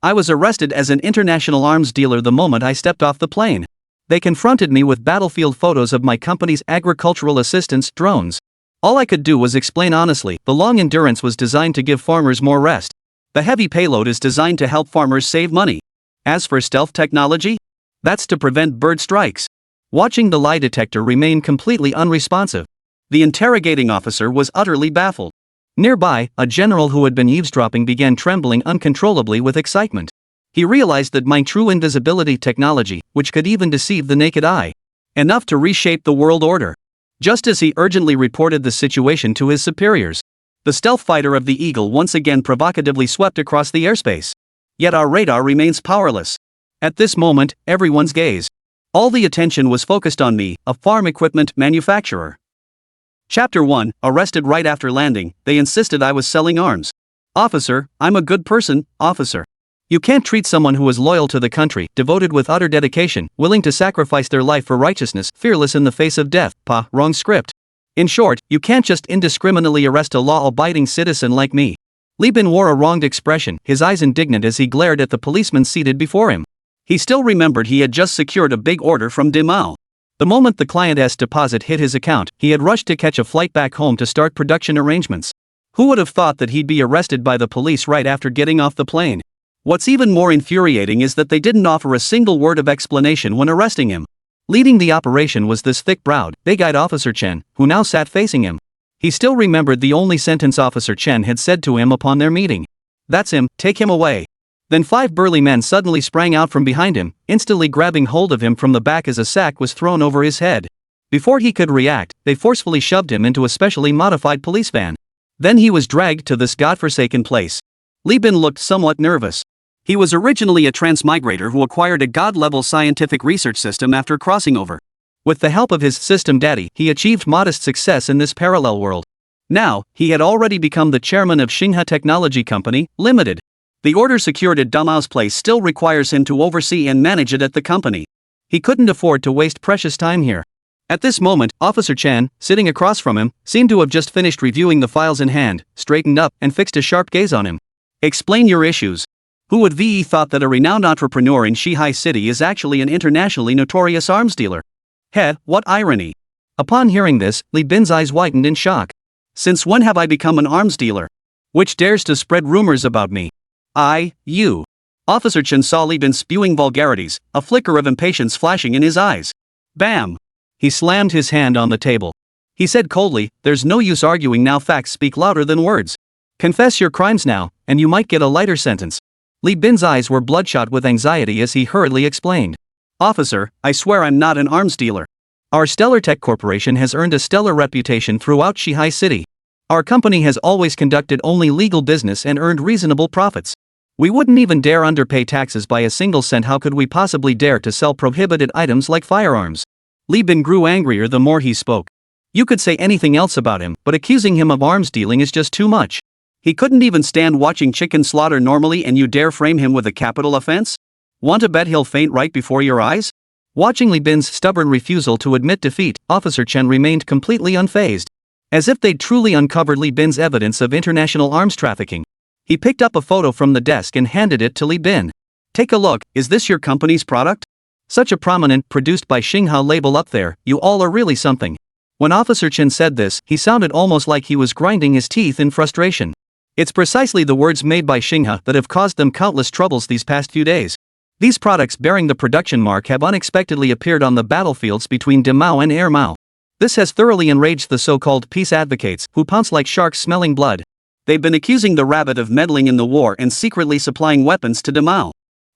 I was arrested as an international arms dealer the moment I stepped off the plane. They confronted me with battlefield photos of my company's agricultural assistance drones. All I could do was explain honestly, the long endurance was designed to give farmers more rest. The heavy payload is designed to help farmers save money. As for stealth technology, that's to prevent bird strikes. Watching the lie detector remain completely unresponsive. The interrogating officer was utterly baffled. Nearby, a general who had been eavesdropping began trembling uncontrollably with excitement. He realized that my true invisibility technology, which could even deceive the naked eye, enough to reshape the world order. Just as he urgently reported the situation to his superiors, the stealth fighter of the Eagle once again provocatively swept across the airspace. Yet our radar remains powerless. At this moment, everyone's gaze, all the attention was focused on me, a farm equipment manufacturer. Chapter 1, Arrested right after landing, they insisted I was selling arms. Officer, I'm a good person, officer. You can't treat someone who is loyal to the country, devoted with utter dedication, willing to sacrifice their life for righteousness, fearless in the face of death, wrong script. In short, you can't just indiscriminately arrest a law-abiding citizen like me. Li Bin wore a wronged expression, his eyes indignant as he glared at the policeman seated before him. He still remembered he had just secured a big order from Dimao. The moment the client's deposit hit his account, he had rushed to catch a flight back home to start production arrangements. Who would have thought that he'd be arrested by the police right after getting off the plane? What's even more infuriating is that they didn't offer a single word of explanation when arresting him. Leading the operation was this thick-browed, big-eyed Officer Chen, who now sat facing him. He still remembered the only sentence Officer Chen had said to him upon their meeting. "That's him, take him away." Then 5 burly men suddenly sprang out from behind him, instantly grabbing hold of him from the back as a sack was thrown over his head. Before he could react, they forcefully shoved him into a specially modified police van. Then he was dragged to this godforsaken place. Li Bin looked somewhat nervous. He was originally a transmigrator who acquired a god-level scientific research system after crossing over. With the help of his system daddy, he achieved modest success in this parallel world. Now, he had already become the chairman of Xinghe Technology Company, Limited. The order secured at Dimao's place still requires him to oversee and manage it at the company. He couldn't afford to waste precious time here. At this moment, Officer Chen, sitting across from him, seemed to have just finished reviewing the files in hand, straightened up, and fixed a sharp gaze on him. "Explain your issues." Who would have thought that a renowned entrepreneur in Shihai City is actually an internationally notorious arms dealer? What irony. Upon hearing this, Li Bin's eyes widened in shock. "Since when have I become an arms dealer? Which dares to spread rumors about me?" You. Officer Chen saw Li Bin spewing vulgarities, a flicker of impatience flashing in his eyes. Bam! He slammed his hand on the table. He said coldly, "There's no use arguing now, facts speak louder than words. Confess your crimes now, and you might get a lighter sentence." Li Bin's eyes were bloodshot with anxiety as he hurriedly explained. "Officer, I swear I'm not an arms dealer. Our Stellar Tech Corporation has earned a stellar reputation throughout Shihai City. Our company has always conducted only legal business and earned reasonable profits. We wouldn't even dare underpay taxes by a single cent. How could we possibly dare to sell prohibited items like firearms?" Li Bin grew angrier the more he spoke. You could say anything else about him, but accusing him of arms dealing is just too much. He couldn't even stand watching chicken slaughter normally, and you dare frame him with a capital offense? Want to bet he'll faint right before your eyes? Watching Li Bin's stubborn refusal to admit defeat, Officer Chen remained completely unfazed. As if they'd truly uncovered Li Bin's evidence of international arms trafficking. He picked up a photo from the desk and handed it to Li Bin. "Take a look, is this your company's product? Such a prominent, produced by Xinghe label up there, you all are really something." When Officer Chen said this, he sounded almost like he was grinding his teeth in frustration. It's precisely the words made by Xinghe that have caused them countless troubles these past few days. These products bearing the production mark have unexpectedly appeared on the battlefields between Dimao and Ermao. This has thoroughly enraged the so-called peace advocates, who pounce like sharks smelling blood. They've been accusing the rabbit of meddling in the war and secretly supplying weapons to Dimao.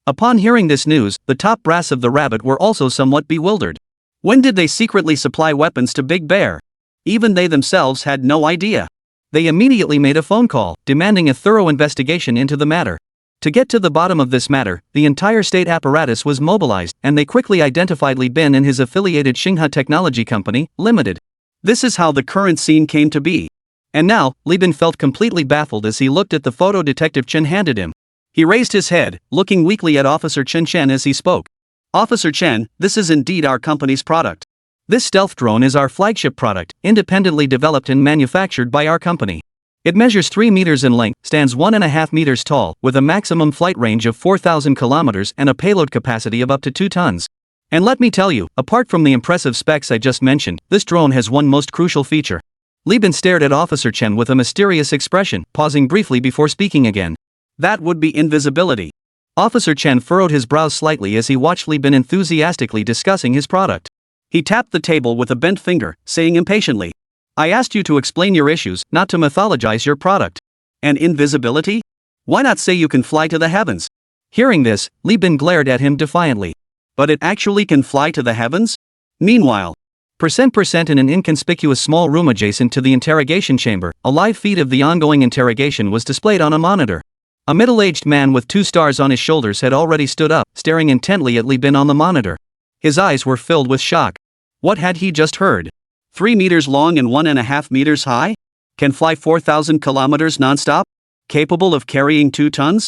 Upon hearing this news, the top brass of the rabbit were also somewhat bewildered. When did they secretly supply weapons to Big Bear? Even they themselves had no idea. They immediately made a phone call, demanding a thorough investigation into the matter. To get to the bottom of this matter, the entire state apparatus was mobilized, and they quickly identified Li Bin and his affiliated Xinghe Technology Company, Limited. This is how the current scene came to be. And now, Li Bin felt completely baffled as he looked at the photo Detective Chen handed him. He raised his head, looking weakly at Officer Chen as he spoke. "Officer Chen, this is indeed our company's product. This stealth drone is our flagship product, independently developed and manufactured by our company. It measures 3 meters in length, stands 1.5 meters tall, with a maximum flight range of 4,000 kilometers and a payload capacity of up to 2 tons. And let me tell you, apart from the impressive specs I just mentioned, this drone has one most crucial feature. Li Bin stared at Officer Chen with a mysterious expression, pausing briefly before speaking again. That would be invisibility. Officer Chen furrowed his brows slightly as he watched Li Bin enthusiastically discussing his product. He tapped the table with a bent finger, saying impatiently, I asked you to explain your issues, not to mythologize your product. And invisibility? Why not say you can fly to the heavens? Hearing this, Li Bin glared at him defiantly. But it actually can fly to the heavens? Meanwhile, percent in an inconspicuous small room adjacent to the interrogation chamber, a live feed of the ongoing interrogation was displayed on a monitor. A middle-aged man with 2 stars on his shoulders had already stood up, staring intently at Li Bin on the monitor. His eyes were filled with shock. What had he just heard? 3 meters long and 1.5 meters high? Can fly 4,000 kilometers non-stop? Capable of carrying 2 tons?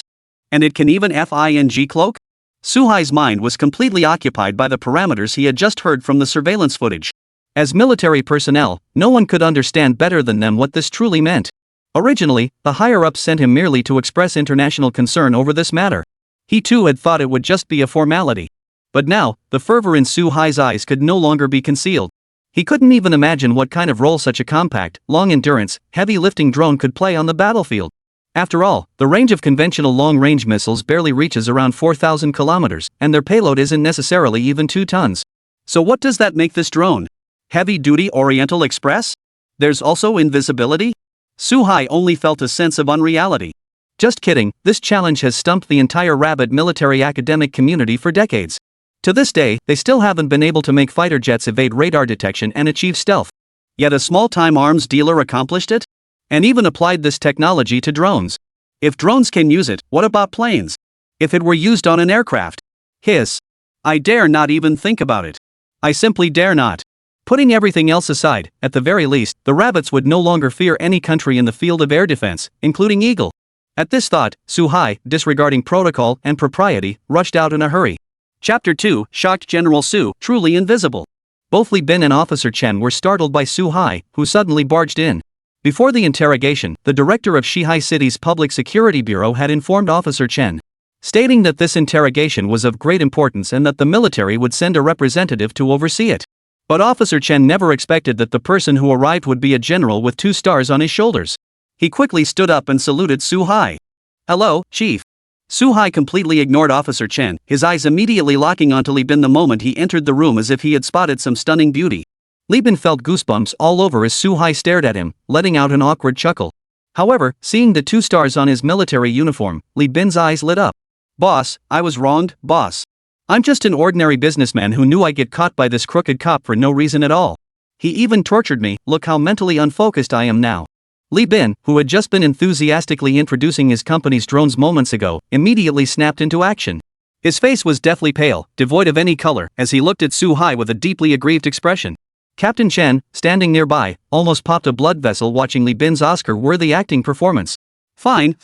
And it can even fling cloak? Suhai's mind was completely occupied by the parameters he had just heard from the surveillance footage. As military personnel, no one could understand better than them what this truly meant. Originally, the higher-ups sent him merely to express international concern over this matter. He too had thought it would just be a formality. But now, the fervor in Suhai's eyes could no longer be concealed. He couldn't even imagine what kind of role such a compact, long-endurance, heavy-lifting drone could play on the battlefield. After all, the range of conventional long-range missiles barely reaches around 4,000 kilometers, and their payload isn't necessarily even 2 tons. So what does that make this drone? Heavy-duty Oriental Express? There's also invisibility? Suhai only felt a sense of unreality. Just kidding, this challenge has stumped the entire rabid military academic community for decades. To this day, they still haven't been able to make fighter jets evade radar detection and achieve stealth. Yet a small-time arms dealer accomplished it? And even applied this technology to drones. If drones can use it, what about planes? If it were used on an aircraft? Hiss. I dare not even think about it. I simply dare not. Putting everything else aside, at the very least, the rabbits would no longer fear any country in the field of air defense, including Eagle. At this thought, Suhai, disregarding protocol and propriety, rushed out in a hurry. Chapter 2, Shocked General Su, Truly Invisible. Both Li Bin and Officer Chen were startled by Suhai, who suddenly barged in. Before the interrogation, the director of Shihai City's Public Security Bureau had informed Officer Chen, stating that this interrogation was of great importance and that the military would send a representative to oversee it. But Officer Chen never expected that the person who arrived would be a general with 2 stars on his shoulders. He quickly stood up and saluted Suhai. Hello, Chief. Suhai completely ignored Officer Chen, his eyes immediately locking onto Li Bin the moment he entered the room as if he had spotted some stunning beauty. Li Bin felt goosebumps all over as Suhai stared at him, letting out an awkward chuckle. However, seeing the 2 stars on his military uniform, Li Bin's eyes lit up. Boss, I was wronged, boss. I'm just an ordinary businessman who knew I'd get caught by this crooked cop for no reason at all. He even tortured me, look how mentally unfocused I am now. Li Bin, who had just been enthusiastically introducing his company's drones moments ago, immediately snapped into action. His face was deathly pale, devoid of any color, as he looked at Suhai with a deeply aggrieved expression. Captain Chen, standing nearby, almost popped a blood vessel watching Li Bin's Oscar-worthy acting performance. Fine,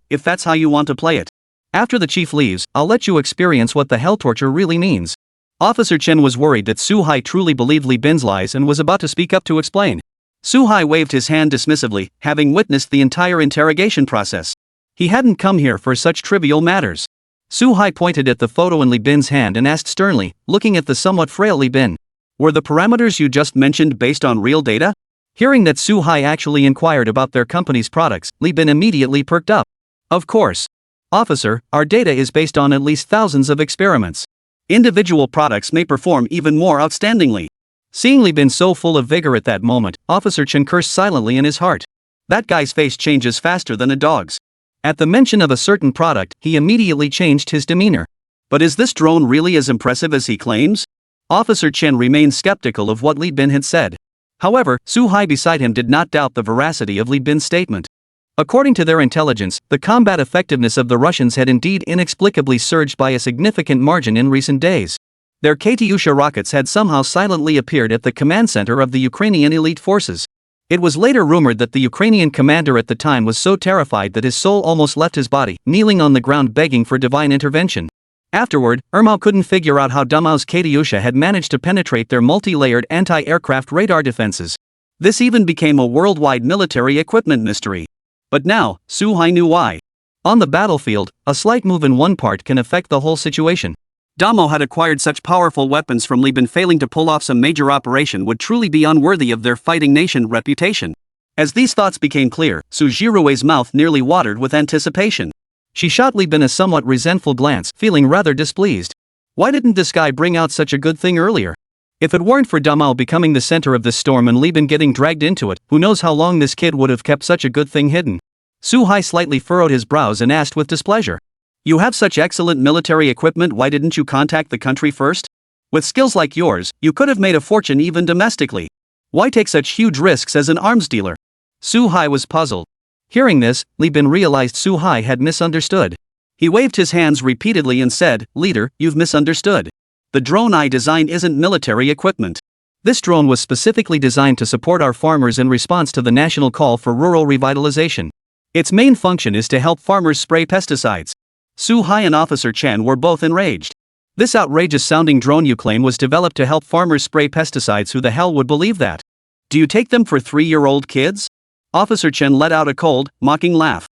if that's how you want to play it. After the chief leaves, I'll let you experience what the hell torture really means. Officer Chen was worried that Suhai truly believed Li Bin's lies and was about to speak up to explain. Suhai waved his hand dismissively, having witnessed the entire interrogation process. He hadn't come here for such trivial matters. Suhai pointed at the photo in Li Bin's hand and asked sternly, looking at the somewhat frail Li Bin. Were the parameters you just mentioned based on real data? Hearing that Suhai actually inquired about their company's products, Li Bin immediately perked up. Of course. Officer, our data is based on at least thousands of experiments. Individual products may perform even more outstandingly. Seeing Li Bin so full of vigor at that moment, Officer Chen cursed silently in his heart. That guy's face changes faster than a dog's. At the mention of a certain product, he immediately changed his demeanor. But is this drone really as impressive as he claims? Officer Chen remained skeptical of what Li Bin had said. However, Suhai beside him did not doubt the veracity of Li Bin's statement. According to their intelligence, the combat effectiveness of the Russians had indeed inexplicably surged by a significant margin in recent days. Their Katyusha rockets had somehow silently appeared at the command center of the Ukrainian elite forces. It was later rumored that the Ukrainian commander at the time was so terrified that his soul almost left his body, kneeling on the ground begging for divine intervention. Afterward, Ermau couldn't figure out how Dumau's Katyusha had managed to penetrate their multi-layered anti-aircraft radar defenses. This even became a worldwide military equipment mystery. But now, Su-hai knew why. On the battlefield, a slight move in one part can affect the whole situation. Damo had acquired such powerful weapons from Li Bin, failing to pull off some major operation would truly be unworthy of their fighting nation reputation. As these thoughts became clear, Su Jirui's mouth nearly watered with anticipation. She shot Li Bin a somewhat resentful glance, feeling rather displeased. Why didn't this guy bring out such a good thing earlier? If it weren't for Damo becoming the center of this storm and Li Bin getting dragged into it, who knows how long this kid would have kept such a good thing hidden. Su-hai slightly furrowed his brows and asked with displeasure. You have such excellent military equipment, why didn't you contact the country first? With skills like yours, you could have made a fortune even domestically. Why take such huge risks as an arms dealer? Su-hai was puzzled. Hearing this, Li Bin realized Su-hai had misunderstood. He waved his hands repeatedly and said, Leader, you've misunderstood. The drone I designed isn't military equipment. This drone was specifically designed to support our farmers in response to the national call for rural revitalization. Its main function is to help farmers spray pesticides. Su-hai and Officer Chen were both enraged. This outrageous-sounding drone you claim was developed to help farmers spray pesticides. Who the hell would believe that? Do you take them for 3-year-old kids? Officer Chen let out a cold, mocking laugh.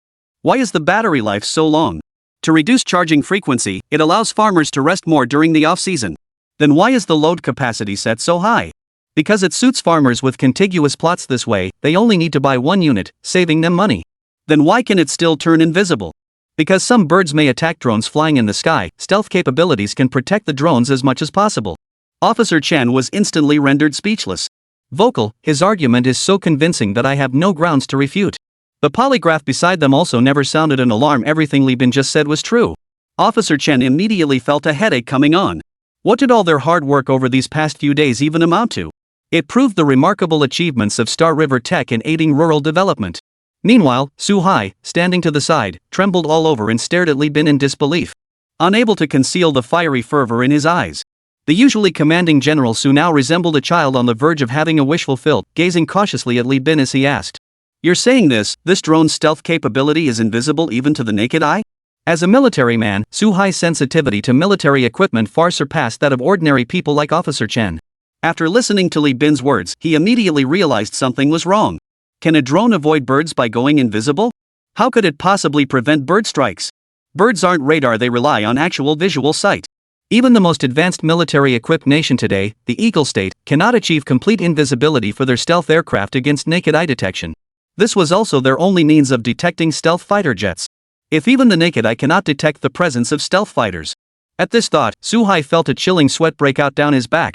Why is the battery life so long? To reduce charging frequency, it allows farmers to rest more during the off-season. Then why is the load capacity set so high? Because it suits farmers with contiguous plots. This way, they only need to buy one unit, saving them money. Then why can it still turn invisible? Because some birds may attack drones flying in the sky, stealth capabilities can protect the drones as much as possible. Officer Chen was instantly rendered speechless. Vocal, his argument is so convincing that I have no grounds to refute. The polygraph beside them also never sounded an alarm. Everything Li Bin just said was true. Officer Chen immediately felt a headache coming on. What did all their hard work over these past few days even amount to? It proved the remarkable achievements of Star River Tech in aiding rural development. Meanwhile, Su-hai, standing to the side, trembled all over and stared at Li Bin in disbelief. Unable to conceal the fiery fervor in his eyes. The usually commanding General Su now resembled a child on the verge of having a wish fulfilled, gazing cautiously at Li Bin as he asked. You're saying this drone's stealth capability is invisible even to the naked eye? As a military man, Su-hai's sensitivity to military equipment far surpassed that of ordinary people like Officer Chen. After listening to Li Bin's words, he immediately realized something was wrong. Can a drone avoid birds by going invisible? How could it possibly prevent bird strikes? Birds aren't radar, they rely on actual visual sight. Even the most advanced military-equipped nation today, the Eagle State, cannot achieve complete invisibility for their stealth aircraft against naked eye detection. This was also their only means of detecting stealth fighter jets. If even the naked eye cannot detect the presence of stealth fighters. At this thought, Su-hai felt a chilling sweat break out down his back.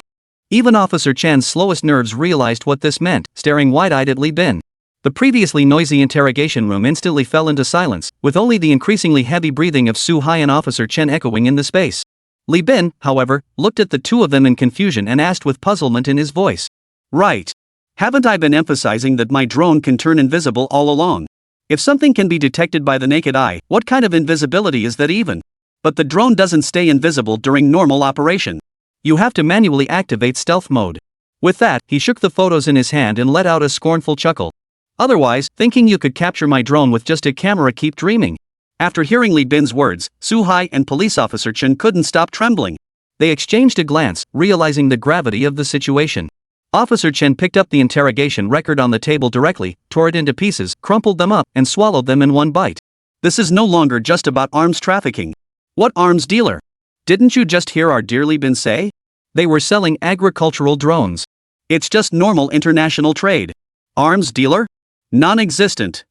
Even Officer Chan's slowest nerves realized what this meant, staring wide-eyed at Li Bin. The previously noisy interrogation room instantly fell into silence, with only the increasingly heavy breathing of Su-hai and Officer Chen echoing in the space. Li Bin, however, looked at the two of them in confusion and asked with puzzlement in his voice. Right. Haven't I been emphasizing that my drone can turn invisible all along? If something can be detected by the naked eye, what kind of invisibility is that even? But the drone doesn't stay invisible during normal operation. You have to manually activate stealth mode. With that, he shook the photos in his hand and let out a scornful chuckle. Otherwise, thinking you could capture my drone with just a camera, keep dreaming. After hearing Li Bin's words, Su-hai and Police Officer Chen couldn't stop trembling. They exchanged a glance, realizing the gravity of the situation. Officer Chen picked up the interrogation record on the table directly, tore it into pieces, crumpled them up, and swallowed them in one bite. This is no longer just about arms trafficking. What arms dealer? Didn't you just hear our dear Li Bin say? They were selling agricultural drones. It's just normal international trade. Arms dealer? Non-existent.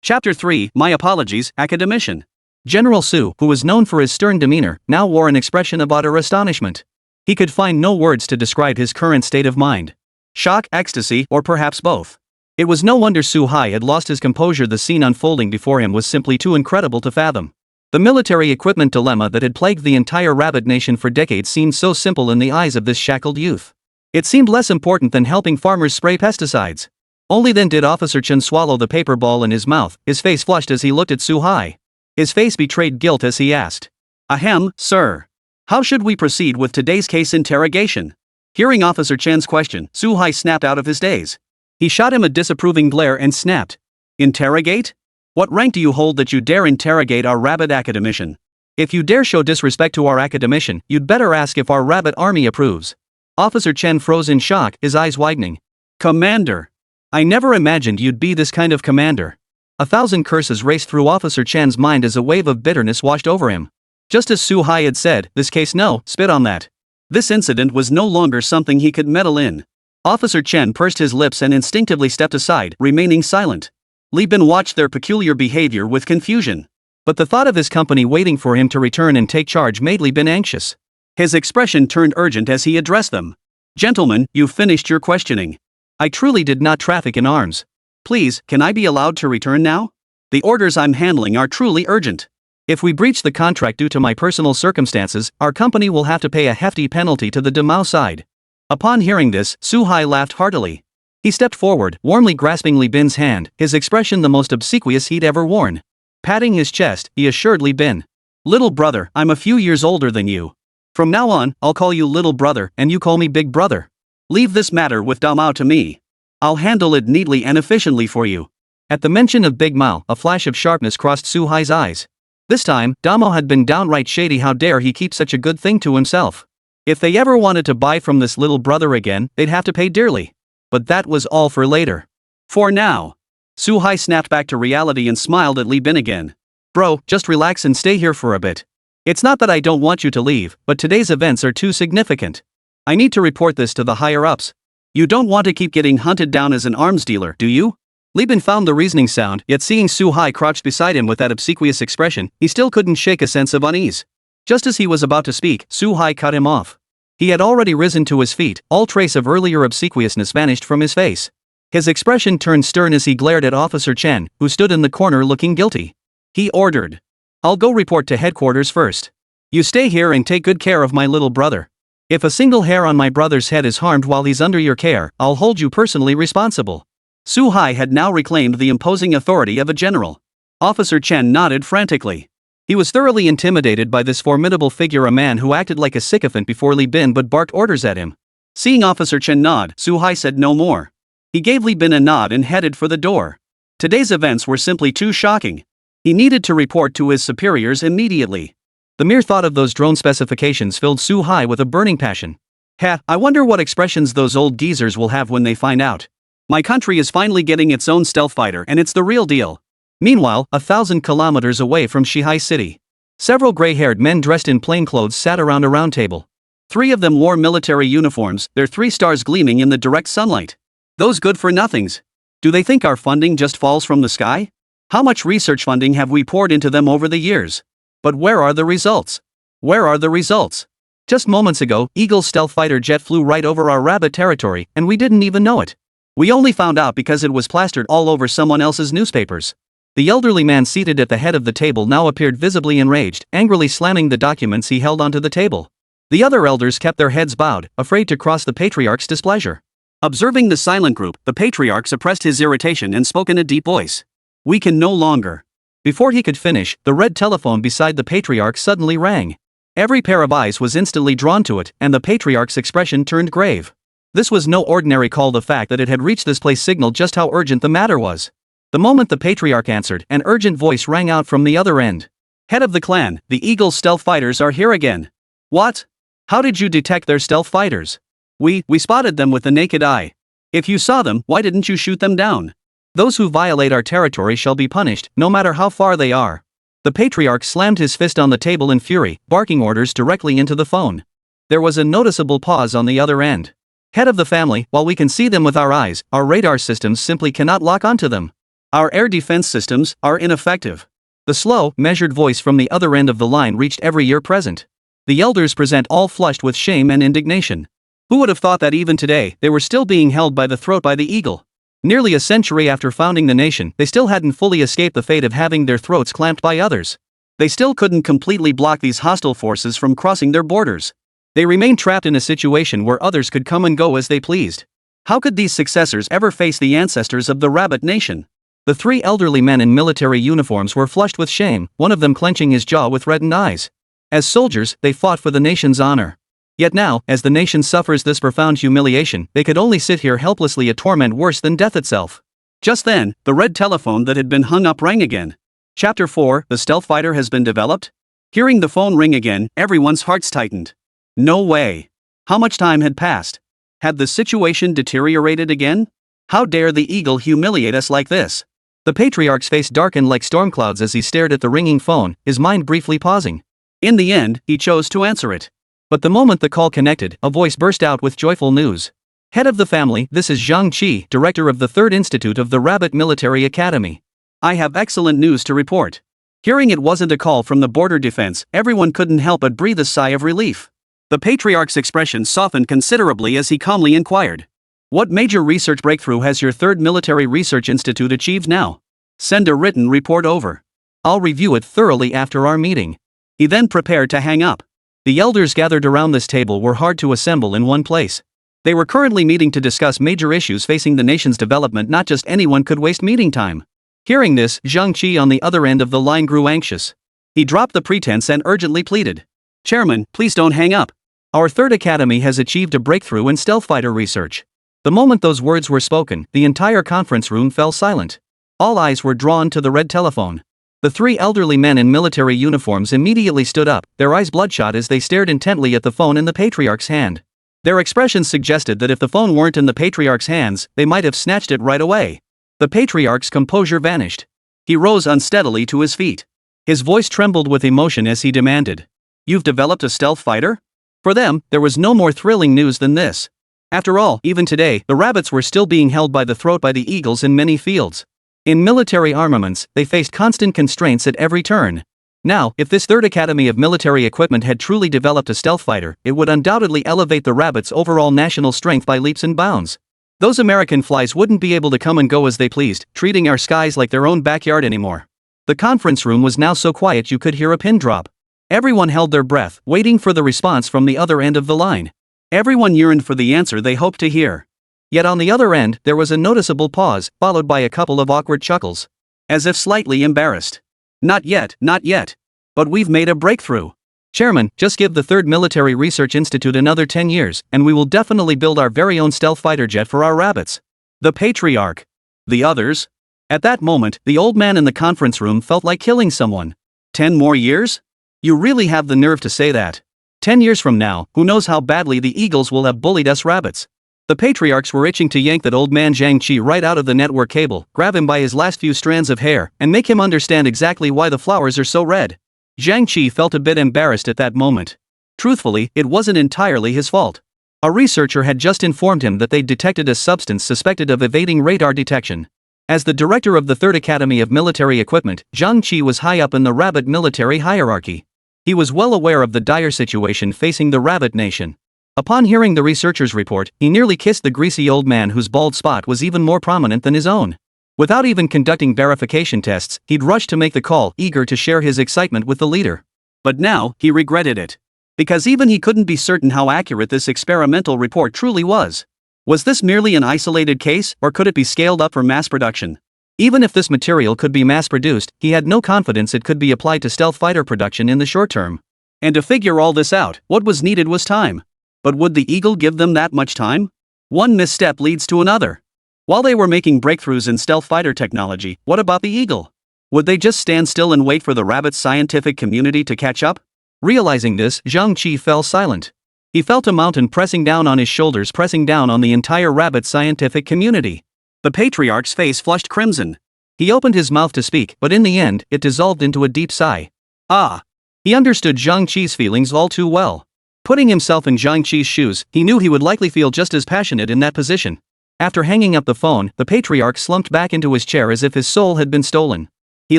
Chapter 3, My Apologies, Academician. General Su, who was known for his stern demeanor, now wore an expression of utter astonishment. He could find no words to describe his current state of mind. Shock, ecstasy, or perhaps both. It was no wonder Su-hai had lost his composure. The scene unfolding before him was simply too incredible to fathom. The military equipment dilemma that had plagued the entire Rabbit Nation for decades seemed so simple in the eyes of this shackled youth. It seemed less important than helping farmers spray pesticides. Only then did Officer Chen swallow the paper ball in his mouth, his face flushed as he looked at Su-hai. His face betrayed guilt as he asked. Ahem, sir. How should we proceed with today's case interrogation? Hearing Officer Chen's question, Su-hai snapped out of his daze. He shot him a disapproving glare and snapped. Interrogate? What rank do you hold that you dare interrogate our rabbit academician? If you dare show disrespect to our academician, you'd better ask if our rabbit army approves. Officer Chen froze in shock, his eyes widening. Commander! I never imagined you'd be this kind of commander. 1,000 curses raced through Officer Chen's mind as a wave of bitterness washed over him. Just as Su Hai had said, this case no, spit on that. This incident was no longer something he could meddle in. Officer Chen pursed his lips and instinctively stepped aside, remaining silent. Li Bin watched their peculiar behavior with confusion. But the thought of his company waiting for him to return and take charge made Li Bin anxious. His expression turned urgent as he addressed them. Gentlemen, you've finished your questioning. I truly did not traffic in arms. Please, can I be allowed to return now? The orders I'm handling are truly urgent. If we breach the contract due to my personal circumstances, our company will have to pay a hefty penalty to the Demao side. Upon hearing this, Su Hai laughed heartily. He stepped forward, warmly grasping Li Bin's hand, his expression the most obsequious he'd ever worn. Patting his chest, he assured Li Bin. Little brother, I'm a few years older than you. From now on, I'll call you little brother and you call me big brother. Leave this matter with Damao to me. I'll handle it neatly and efficiently for you. At the mention of Big Mao, a flash of sharpness crossed Su Hai's eyes. This time, Damao had been downright shady. How dare he keep such a good thing to himself? If they ever wanted to buy from this little brother again, they'd have to pay dearly. But that was all for later. For now. Su Hai snapped back to reality and smiled at Li Bin again. Bro, just relax and stay here for a bit. It's not that I don't want you to leave, but today's events are too significant. I need to report this to the higher-ups. You don't want to keep getting hunted down as an arms dealer, do you? Li Bin found the reasoning sound, yet seeing Su Hai crouched beside him with that obsequious expression, he still couldn't shake a sense of unease. Just as he was about to speak, Su Hai cut him off. He had already risen to his feet, all trace of earlier obsequiousness vanished from his face. His expression turned stern as he glared at Officer Chen, who stood in the corner looking guilty. He ordered. I'll go report to headquarters first. You stay here and take good care of my little brother. If a single hair on my brother's head is harmed while he's under your care, I'll hold you personally responsible. Su Hai had now reclaimed the imposing authority of a general. Officer Chen nodded frantically. He was thoroughly intimidated by this formidable figure, a man who acted like a sycophant before Li Bin but barked orders at him. Seeing Officer Chen nod, Su Hai said no more. He gave Li Bin a nod and headed for the door. Today's events were simply too shocking. He needed to report to his superiors immediately. The mere thought of those drone specifications filled Su Hai with a burning passion. I wonder what expressions those old geezers will have when they find out. My country is finally getting its own stealth fighter and it's the real deal. Meanwhile, 1,000 kilometers away from Shihai City, several gray-haired men dressed in plain clothes sat around a round table. 3 of them wore military uniforms, their 3 stars gleaming in the direct sunlight. Those good-for-nothings. Do they think our funding just falls from the sky? How much research funding have we poured into them over the years? But where are the results? Where are the results? Just moments ago, Eagle's stealth fighter jet flew right over our rabbit territory, and we didn't even know it. We only found out because it was plastered all over someone else's newspapers. The elderly man seated at the head of the table now appeared visibly enraged, angrily slamming the documents he held onto the table. The other elders kept their heads bowed, afraid to cross the patriarch's displeasure. Observing the silent group, the patriarch suppressed his irritation and spoke in a deep voice. We can no longer. Before he could finish, the red telephone beside the patriarch suddenly rang. Every pair of eyes was instantly drawn to it, and the patriarch's expression turned grave. This was no ordinary call. The fact that it had reached this place signaled just how urgent the matter was. The moment the patriarch answered, an urgent voice rang out from the other end. Head of the clan, the Eagle's stealth fighters are here again. What? How did you detect their stealth fighters? We spotted them with the naked eye. If you saw them, why didn't you shoot them down? Those who violate our territory shall be punished, no matter how far they are. The patriarch slammed his fist on the table in fury, barking orders directly into the phone. There was a noticeable pause on the other end. Head of the family, while we can see them with our eyes, our radar systems simply cannot lock onto them. Our air defense systems are ineffective. The slow, measured voice from the other end of the line reached every ear present. The elders present all flushed with shame and indignation. Who would have thought that even today, they were still being held by the throat by the eagle? Nearly a century after founding the nation, they still hadn't fully escaped the fate of having their throats clamped by others. They still couldn't completely block these hostile forces from crossing their borders. They remained trapped in a situation where others could come and go as they pleased. How could these successors ever face the ancestors of the rabbit nation? The 3 elderly men in military uniforms were flushed with shame, one of them clenching his jaw with reddened eyes. As soldiers, they fought for the nation's honor. Yet now, as the nation suffers this profound humiliation, they could only sit here helplessly, a torment worse than death itself. Just then, the red telephone that had been hung up rang again. Chapter 4, The Stealth Fighter Has Been Developed? Hearing the phone ring again, everyone's hearts tightened. No way. How much time had passed? Had the situation deteriorated again? How dare the eagle humiliate us like this? The patriarch's face darkened like storm clouds as he stared at the ringing phone, his mind briefly pausing. In the end, he chose to answer it. But the moment the call connected, a voice burst out with joyful news. Head of the family, this is Zhang Qi, director of the 3rd Institute of the Rabbit Military Academy. I have excellent news to report. Hearing it wasn't a call from the border defense, everyone couldn't help but breathe a sigh of relief. The patriarch's expression softened considerably as he calmly inquired. What major research breakthrough has your 3rd Military Research Institute achieved now? Send a written report over. I'll review it thoroughly after our meeting. He then prepared to hang up. The elders gathered around this table were hard to assemble in one place. They were currently meeting to discuss major issues facing the nation's development. Not just anyone could waste meeting time. Hearing this, Zhang Qi on the other end of the line grew anxious. He dropped the pretense and urgently pleaded. Chairman, please don't hang up. Our 3rd Academy has achieved a breakthrough in stealth fighter research. The moment those words were spoken, the entire conference room fell silent. All eyes were drawn to the red telephone. The 3 elderly men in military uniforms immediately stood up, their eyes bloodshot as they stared intently at the phone in the patriarch's hand. Their expressions suggested that if the phone weren't in the patriarch's hands, they might have snatched it right away. The patriarch's composure vanished. He rose unsteadily to his feet. His voice trembled with emotion as he demanded. You've developed a stealth fighter? For them, there was no more thrilling news than this. After all, even today, the rabbits were still being held by the throat by the eagles in many fields. In military armaments, they faced constant constraints at every turn. Now, if this 3rd Academy of Military Equipment had truly developed a stealth fighter, it would undoubtedly elevate the rabbits' overall national strength by leaps and bounds. Those American flies wouldn't be able to come and go as they pleased, treating our skies like their own backyard anymore. The conference room was now so quiet you could hear a pin drop. Everyone held their breath, waiting for the response from the other end of the line. Everyone yearned for the answer they hoped to hear. Yet on the other end, there was a noticeable pause, followed by a couple of awkward chuckles. As if slightly embarrassed. Not yet, not yet. But we've made a breakthrough. Chairman, just give the 3rd Military Research Institute another 10 years, and we will definitely build our very own stealth fighter jet for our rabbits. The patriarch. The others? At that moment, the old man in the conference room felt like killing someone. 10 more years? You really have the nerve to say that. 10 years from now, who knows how badly the eagles will have bullied us rabbits. The patriarchs were itching to yank that old man Zhang Qi right out of the network cable, grab him by his last few strands of hair, and make him understand exactly why the flowers are so red. Zhang Qi felt a bit embarrassed at that moment. Truthfully, it wasn't entirely his fault. A researcher had just informed him that they'd detected a substance suspected of evading radar detection. As the director of the 3rd Academy of Military Equipment, Zhang Qi was high up in the rabbit military hierarchy. He was well aware of the dire situation facing the rabbit nation. Upon hearing the researcher's report, he nearly kissed the greasy old man whose bald spot was even more prominent than his own. Without even conducting verification tests, he'd rushed to make the call, eager to share his excitement with the leader. But now, he regretted it. Because even he couldn't be certain how accurate this experimental report truly was. Was this merely an isolated case, or could it be scaled up for mass production? Even if this material could be mass-produced, he had no confidence it could be applied to stealth fighter production in the short term. And to figure all this out, what was needed was time. But would the eagle give them that much time? One misstep leads to another. While they were making breakthroughs in stealth fighter technology, what about the eagle? Would they just stand still and wait for the rabbit scientific community to catch up? Realizing this, Zhang Qi fell silent. He felt a mountain pressing down on his shoulders, pressing down on the entire rabbit scientific community. The patriarch's face flushed crimson. He opened his mouth to speak, but in the end, it dissolved into a deep sigh. Ah! He understood Zhang Qi's feelings all too well. Putting himself in Zhang Qi's shoes, he knew he would likely feel just as passionate in that position. After hanging up the phone, the patriarch slumped back into his chair as if his soul had been stolen. He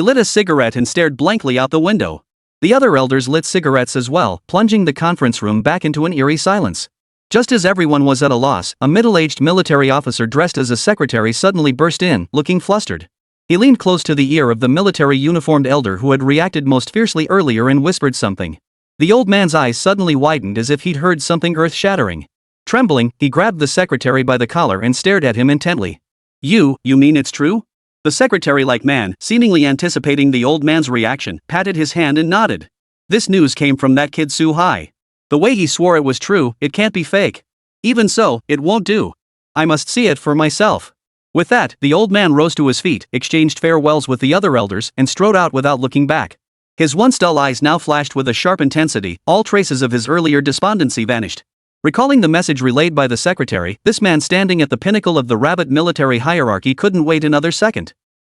lit a cigarette and stared blankly out the window. The other elders lit cigarettes as well, plunging the conference room back into an eerie silence. Just as everyone was at a loss, a middle-aged military officer dressed as a secretary suddenly burst in, looking flustered. He leaned close to the ear of the military-uniformed elder who had reacted most fiercely earlier and whispered something. The old man's eyes suddenly widened as if he'd heard something earth-shattering. Trembling, he grabbed the secretary by the collar and stared at him intently. You mean it's true? The secretary-like man, seemingly anticipating the old man's reaction, patted his hand and nodded. This news came from that kid Su Hai. The way he swore it was true, it can't be fake. Even so, it won't do. I must see it for myself. With that, the old man rose to his feet, exchanged farewells with the other elders, and strode out without looking back. His once dull eyes now flashed with a sharp intensity, all traces of his earlier despondency vanished. Recalling the message relayed by the secretary, this man standing at the pinnacle of the rabbit military hierarchy couldn't wait another second.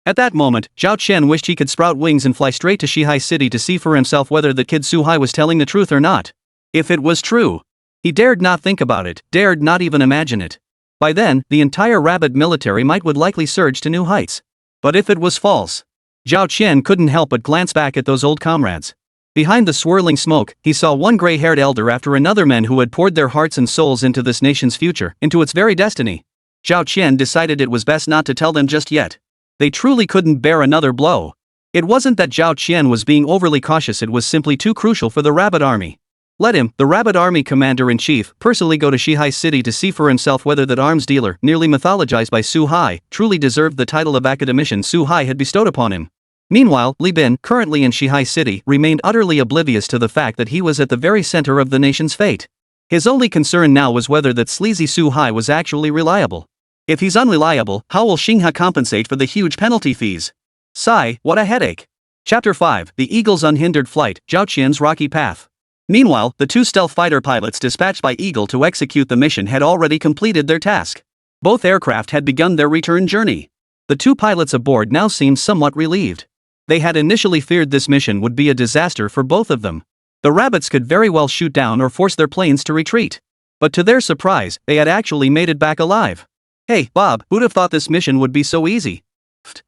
At that moment, Zhao Qian wished he could sprout wings and fly straight to Shihai City to see for himself whether the kid Suhai was telling the truth or not. If it was true, he dared not think about it, dared not even imagine it. By then, the entire rabbit military might would likely surge to new heights. But if it was false, Zhao Qian couldn't help but glance back at those old comrades. Behind the swirling smoke, he saw one gray-haired elder after another men who had poured their hearts and souls into this nation's future, into its very destiny. Zhao Qian decided it was best not to tell them just yet. They truly couldn't bear another blow. It wasn't that Zhao Qian was being overly cautious, it was simply too crucial for the rabbit army. Let him, the rabbit army commander-in-chief, personally go to Shihai City to see for himself whether that arms dealer, nearly mythologized by Su Hai, truly deserved the title of academician Su Hai had bestowed upon him. Meanwhile, Li Bin, currently in Shihai City, remained utterly oblivious to the fact that he was at the very center of the nation's fate. His only concern now was whether that sleazy Su Hai was actually reliable. If he's unreliable, how will Xinghe compensate for the huge penalty fees? Sigh, what a headache. Chapter 5, The Eagle's Unhindered Flight, Zhao Qian's Rocky Path. Meanwhile, the two stealth fighter pilots dispatched by Eagle to execute the mission had already completed their task. Both aircraft had begun their return journey. The two pilots aboard now seemed somewhat relieved. They had initially feared this mission would be a disaster for both of them. The rabbits could very well shoot down or force their planes to retreat. But to their surprise, they had actually made it back alive. Hey, Bob, who'd have thought this mission would be so easy?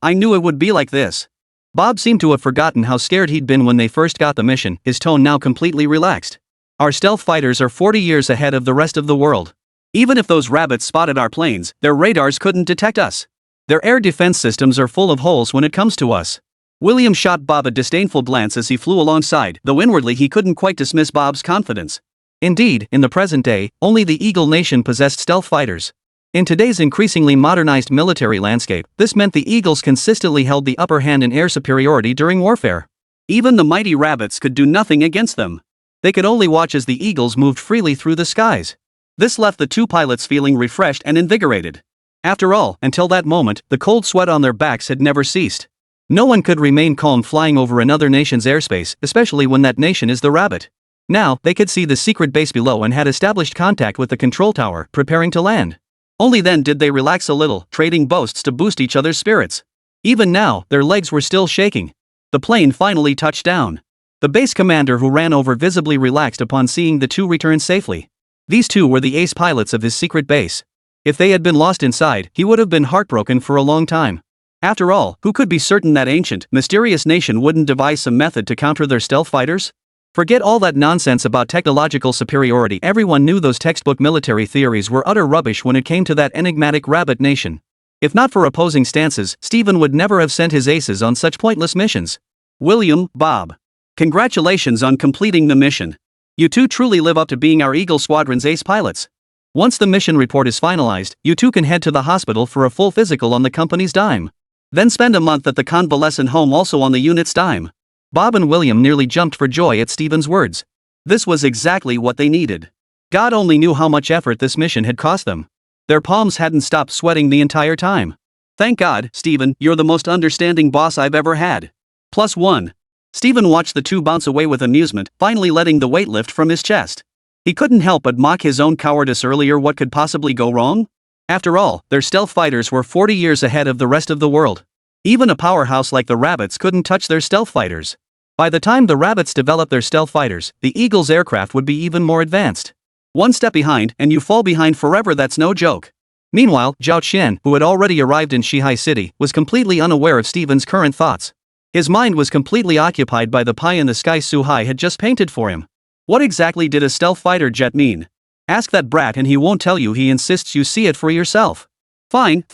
I knew it would be like this. Bob seemed to have forgotten how scared he'd been when they first got the mission, his tone now completely relaxed. Our stealth fighters are 40 years ahead of the rest of the world. Even if those rabbits spotted our planes, their radars couldn't detect us. Their air defense systems are full of holes when it comes to us. William shot Bob a disdainful glance as he flew alongside, though inwardly he couldn't quite dismiss Bob's confidence. Indeed, in the present day, only the Eagle Nation possessed stealth fighters. In today's increasingly modernized military landscape, this meant the Eagles consistently held the upper hand in air superiority during warfare. Even the mighty rabbits could do nothing against them. They could only watch as the Eagles moved freely through the skies. This left the two pilots feeling refreshed and invigorated. After all, until that moment, the cold sweat on their backs had never ceased. No one could remain calm flying over another nation's airspace, especially when that nation is the rabbit. Now, they could see the secret base below and had established contact with the control tower, preparing to land. Only then did they relax a little, trading boasts to boost each other's spirits. Even now, their legs were still shaking. The plane finally touched down. The base commander who ran over visibly relaxed upon seeing the two return safely. These two were the ace pilots of his secret base. If they had been lost inside, he would have been heartbroken for a long time. After all, who could be certain that ancient, mysterious nation wouldn't devise some method to counter their stealth fighters? Forget all that nonsense about technological superiority. Everyone knew those textbook military theories were utter rubbish when it came to that enigmatic rabbit nation. If not for opposing stances, Stephen would never have sent his aces on such pointless missions. William, Bob. Congratulations on completing the mission. You two truly live up to being our Eagle Squadron's ace pilots. Once the mission report is finalized, you two can head to the hospital for a full physical on the company's dime. Then spend a month at the convalescent home also on the unit's dime. Bob and William nearly jumped for joy at Stephen's words. This was exactly what they needed. God only knew how much effort this mission had cost them. Their palms hadn't stopped sweating the entire time. Thank God, Stephen, you're the most understanding boss I've ever had. +1. Stephen watched the two bounce away with amusement, finally letting the weight lift from his chest. He couldn't help but mock his own cowardice earlier. What could possibly go wrong? After all, their stealth fighters were 40 years ahead of the rest of the world. Even a powerhouse like the rabbits couldn't touch their stealth fighters. By the time the rabbits developed their stealth fighters, the Eagle's aircraft would be even more advanced. One step behind, and you fall behind forever. That's no joke. Meanwhile, Zhao Qian, who had already arrived in Shihai City, was completely unaware of Stephen's current thoughts. His mind was completely occupied by the pie-in-the-sky Su Hai had just painted for him. What exactly did a stealth fighter jet mean? Ask that brat and he won't tell you. He insists you see it for yourself. Fine,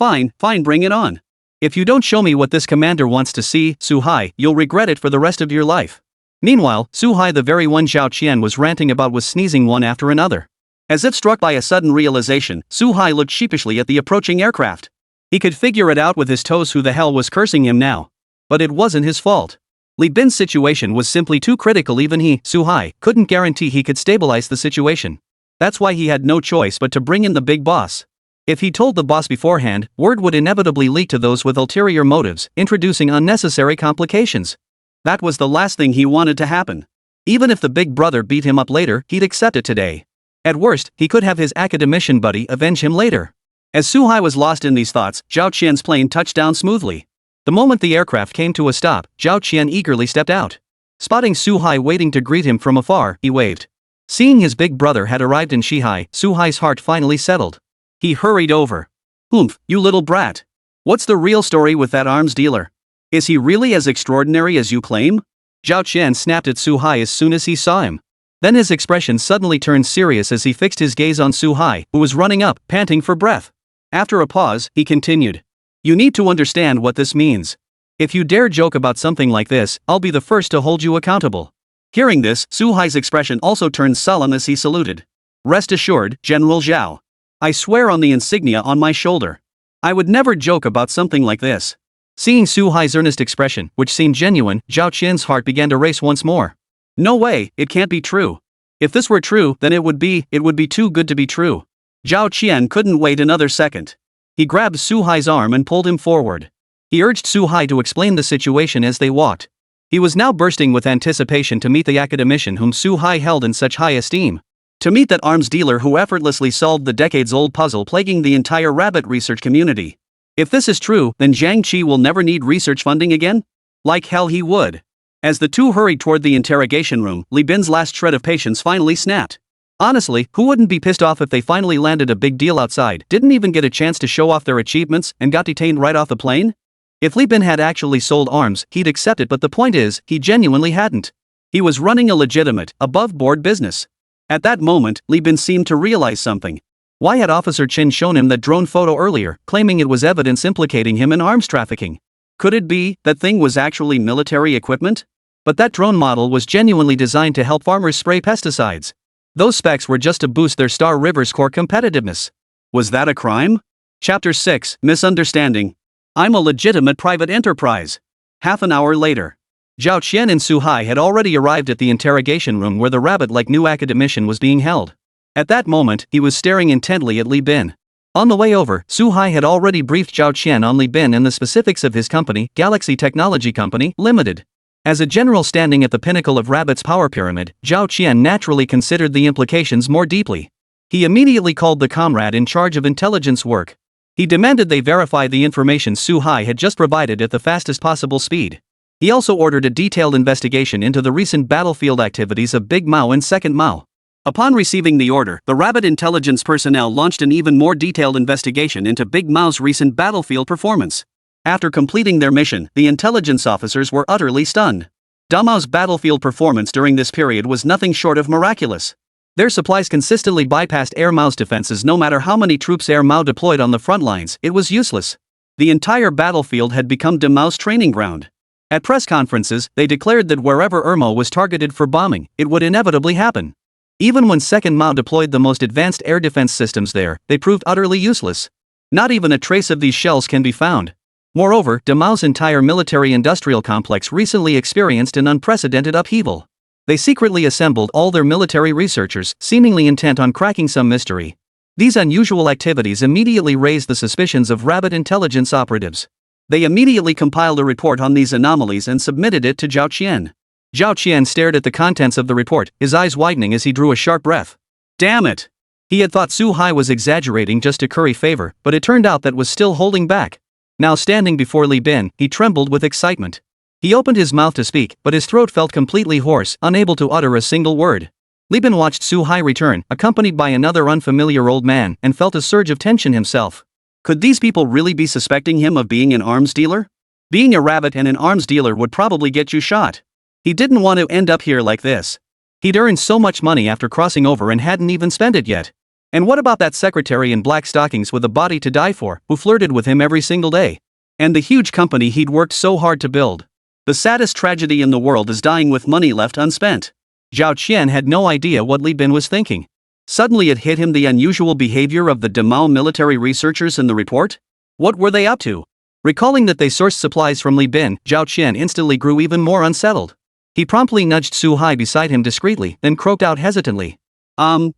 bring it on. If you don't show me what this commander wants to see, Su Hai, you'll regret it for the rest of your life. Meanwhile, Su Hai, the very one Zhao Qian was ranting about, was sneezing one after another. As if struck by a sudden realization, Su Hai looked sheepishly at the approaching aircraft. He could figure it out with his toes who the hell was cursing him now. But it wasn't his fault. Li Bin's situation was simply too critical. Even he, Su Hai, couldn't guarantee he could stabilize the situation. That's why he had no choice but to bring in the big boss. If he told the boss beforehand, word would inevitably leak to those with ulterior motives, introducing unnecessary complications. That was the last thing he wanted to happen. Even if the big brother beat him up later, he'd accept it today. At worst, he could have his academician buddy avenge him later. As Su Hai was lost in these thoughts, Zhao Qian's plane touched down smoothly. The moment the aircraft came to a stop, Zhao Qian eagerly stepped out. Spotting Su Hai waiting to greet him from afar, he waved. Seeing his big brother had arrived in Shihai, Su Hai's heart finally settled. He hurried over. "Oomph, you little brat. What's the real story with that arms dealer? Is he really as extraordinary as you claim?" Zhao Qian snapped at Su Hai as soon as he saw him. Then his expression suddenly turned serious as he fixed his gaze on Su Hai, who was running up, panting for breath. After a pause, he continued. "You need to understand what this means. If you dare joke about something like this, I'll be the first to hold you accountable." Hearing this, Su Hai's expression also turned solemn as he saluted. "Rest assured, General Zhao. I swear on the insignia on my shoulder. I would never joke about something like this." Seeing Su Hai's earnest expression, which seemed genuine, Zhao Qian's heart began to race once more. No way, it can't be true. If this were true, then it would be too good to be true. Zhao Qian couldn't wait another second. He grabbed Su Hai's arm and pulled him forward. He urged Su Hai to explain the situation as they walked. He was now bursting with anticipation to meet the academician whom Su Hai held in such high esteem. To meet that arms dealer who effortlessly solved the decades-old puzzle plaguing the entire rabbit research community. If this is true, then Zhang Qi will never need research funding again? Like hell he would. As the two hurried toward the interrogation room, Li Bin's last shred of patience finally snapped. Honestly, who wouldn't be pissed off if they finally landed a big deal outside, didn't even get a chance to show off their achievements, and got detained right off the plane? If Li Bin had actually sold arms, he'd accept it, but the point is, he genuinely hadn't. He was running a legitimate, above-board business. At that moment, Li Bin seemed to realize something. Why had Officer Chin shown him that drone photo earlier, claiming it was evidence implicating him in arms trafficking? Could it be that thing was actually military equipment? But that drone model was genuinely designed to help farmers spray pesticides. Those specs were just to boost their Star River's core competitiveness. Was that a crime? Chapter 6, Misunderstanding. I'm a legitimate private enterprise. Half an hour later. Zhao Qian and Su Hai had already arrived at the interrogation room where the rabbit-like new academician was being held. At that moment, he was staring intently at Li Bin. On the way over, Su Hai had already briefed Zhao Qian on Li Bin and the specifics of his company, Galaxy Technology Company, Limited. As a general standing at the pinnacle of Rabbit's power pyramid, Zhao Qian naturally considered the implications more deeply. He immediately called the comrade in charge of intelligence work. He demanded they verify the information Su Hai had just provided at the fastest possible speed. He also ordered a detailed investigation into the recent battlefield activities of Big Mao and Second Mao. Upon receiving the order, the Rabbit intelligence personnel launched an even more detailed investigation into Big Mao's recent battlefield performance. After completing their mission, the intelligence officers were utterly stunned. Mao's battlefield performance during this period was nothing short of miraculous. Their supplies consistently bypassed Air Mao's defenses. No matter how many troops Air Mao deployed on the front lines, it was useless. The entire battlefield had become Mao's training ground. At press conferences, they declared that wherever Mao was targeted for bombing, it would inevitably happen. Even when Second Mao deployed the most advanced air defense systems there, they proved utterly useless. Not even a trace of these shells can be found. Moreover, Mao's entire military-industrial complex recently experienced an unprecedented upheaval. They secretly assembled all their military researchers, seemingly intent on cracking some mystery. These unusual activities immediately raised the suspicions of Rabbit intelligence operatives. They immediately compiled a report on these anomalies and submitted it to Zhao Qian. Zhao Qian stared at the contents of the report, his eyes widening as he drew a sharp breath. Damn it! He had thought Su Hai was exaggerating just to curry favor, but it turned out that was still holding back. Now standing before Li Bin, he trembled with excitement. He opened his mouth to speak, but his throat felt completely hoarse, unable to utter a single word. Li Bin watched Su Hai return, accompanied by another unfamiliar old man, and felt a surge of tension himself. Could these people really be suspecting him of being an arms dealer? Being a rabbit and an arms dealer would probably get you shot. He didn't want to end up here like this. He'd earned so much money after crossing over and hadn't even spent it yet. And what about that secretary in black stockings with a body to die for, who flirted with him every single day? And the huge company he'd worked so hard to build. The saddest tragedy in the world is dying with money left unspent. Zhao Qian had no idea what Li Bin was thinking. Suddenly it hit him the unusual behavior of the Mao military researchers in the report. What were they up to? Recalling that they sourced supplies from Li Bin, Zhao Qian instantly grew even more unsettled. He promptly nudged Su Hai beside him discreetly, then croaked out hesitantly.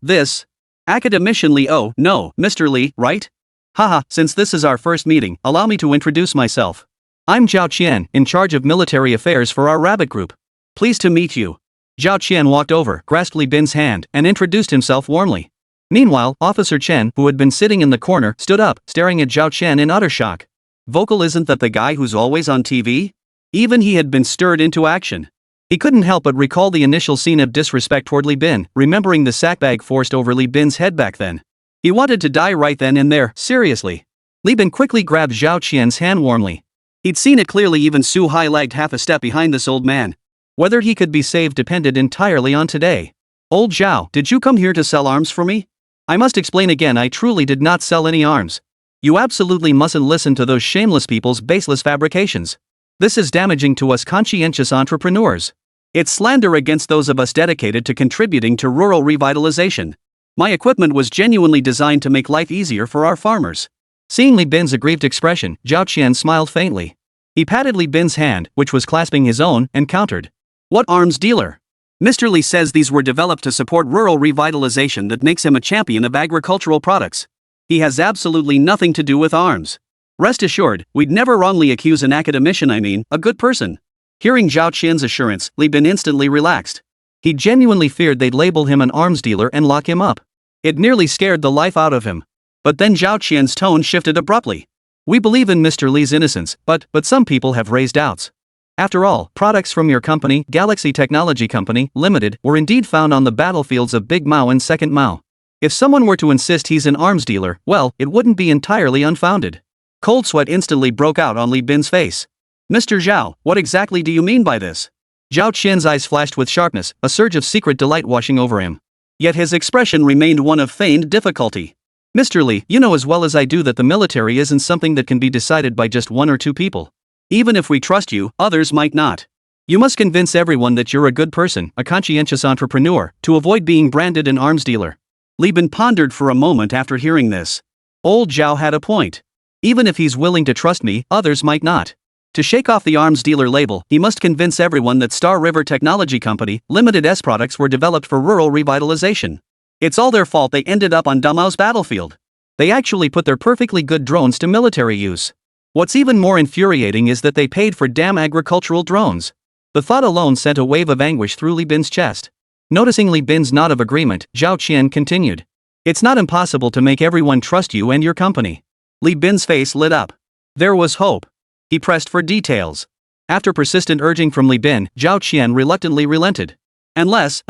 This. Academician Li. Oh, no, Mr. Li, right? Haha, since this is our first meeting, allow me to introduce myself. I'm Zhao Qian, in charge of military affairs for our rabbit group. Pleased to meet you. Zhao Qian walked over, grasped Li Bin's hand, and introduced himself warmly. Meanwhile, Officer Chen, who had been sitting in the corner, stood up, staring at Zhao Qian in utter shock. Vocal isn't that the guy who's always on TV? Even he had been stirred into action. He couldn't help but recall the initial scene of disrespect toward Li Bin, remembering the sackbag forced over Li Bin's head back then. He wanted to die right then and there, seriously. Li Bin quickly grabbed Zhao Qian's hand warmly. He'd seen it clearly. Even Su Hai lagged half a step behind this old man. Whether he could be saved depended entirely on today. Old Zhao, did you come here to sell arms for me? I must explain again, I truly did not sell any arms. You absolutely mustn't listen to those shameless people's baseless fabrications. This is damaging to us conscientious entrepreneurs. It's slander against those of us dedicated to contributing to rural revitalization. My equipment was genuinely designed to make life easier for our farmers. Seeing Li Bin's aggrieved expression, Zhao Qian smiled faintly. He patted Li Bin's hand, which was clasping his own, and countered. What arms dealer? Mr. Li says these were developed to support rural revitalization. That makes him a champion of agricultural products. He has absolutely nothing to do with arms. Rest assured, we'd never wrongly accuse an academician, a good person. Hearing Zhao Qian's assurance, Li Bin instantly relaxed. He genuinely feared they'd label him an arms dealer and lock him up. It nearly scared the life out of him. But then Zhao Qian's tone shifted abruptly. We believe in Mr. Li's innocence, but some people have raised doubts. After all, products from your company, Galaxy Technology Company, Limited, were indeed found on the battlefields of Big Mao and Second Mao. If someone were to insist he's an arms dealer, well, it wouldn't be entirely unfounded. Cold sweat instantly broke out on Li Bin's face. Mr. Zhao, what exactly do you mean by this? Zhao Qian's eyes flashed with sharpness, a surge of secret delight washing over him. Yet his expression remained one of feigned difficulty. Mr. Li, you know as well as I do that the military isn't something that can be decided by just one or two people. Even if we trust you, others might not. You must convince everyone that you're a good person, a conscientious entrepreneur, to avoid being branded an arms dealer. Li Bin pondered for a moment after hearing this. Old Zhao had a point. Even if he's willing to trust me, others might not. To shake off the arms dealer label, he must convince everyone that Star River Technology Company, Limited's products were developed for rural revitalization. It's all their fault they ended up on Damao's battlefield. They actually put their perfectly good drones to military use. What's even more infuriating is that they paid for damn agricultural drones. The thought alone sent a wave of anguish through Li Bin's chest. Noticing Li Bin's nod of agreement, Zhao Qian continued. It's not impossible to make everyone trust you and your company. Li Bin's face lit up. There was hope. He pressed for details. After persistent urging from Li Bin, Zhao Qian reluctantly relented. Unless.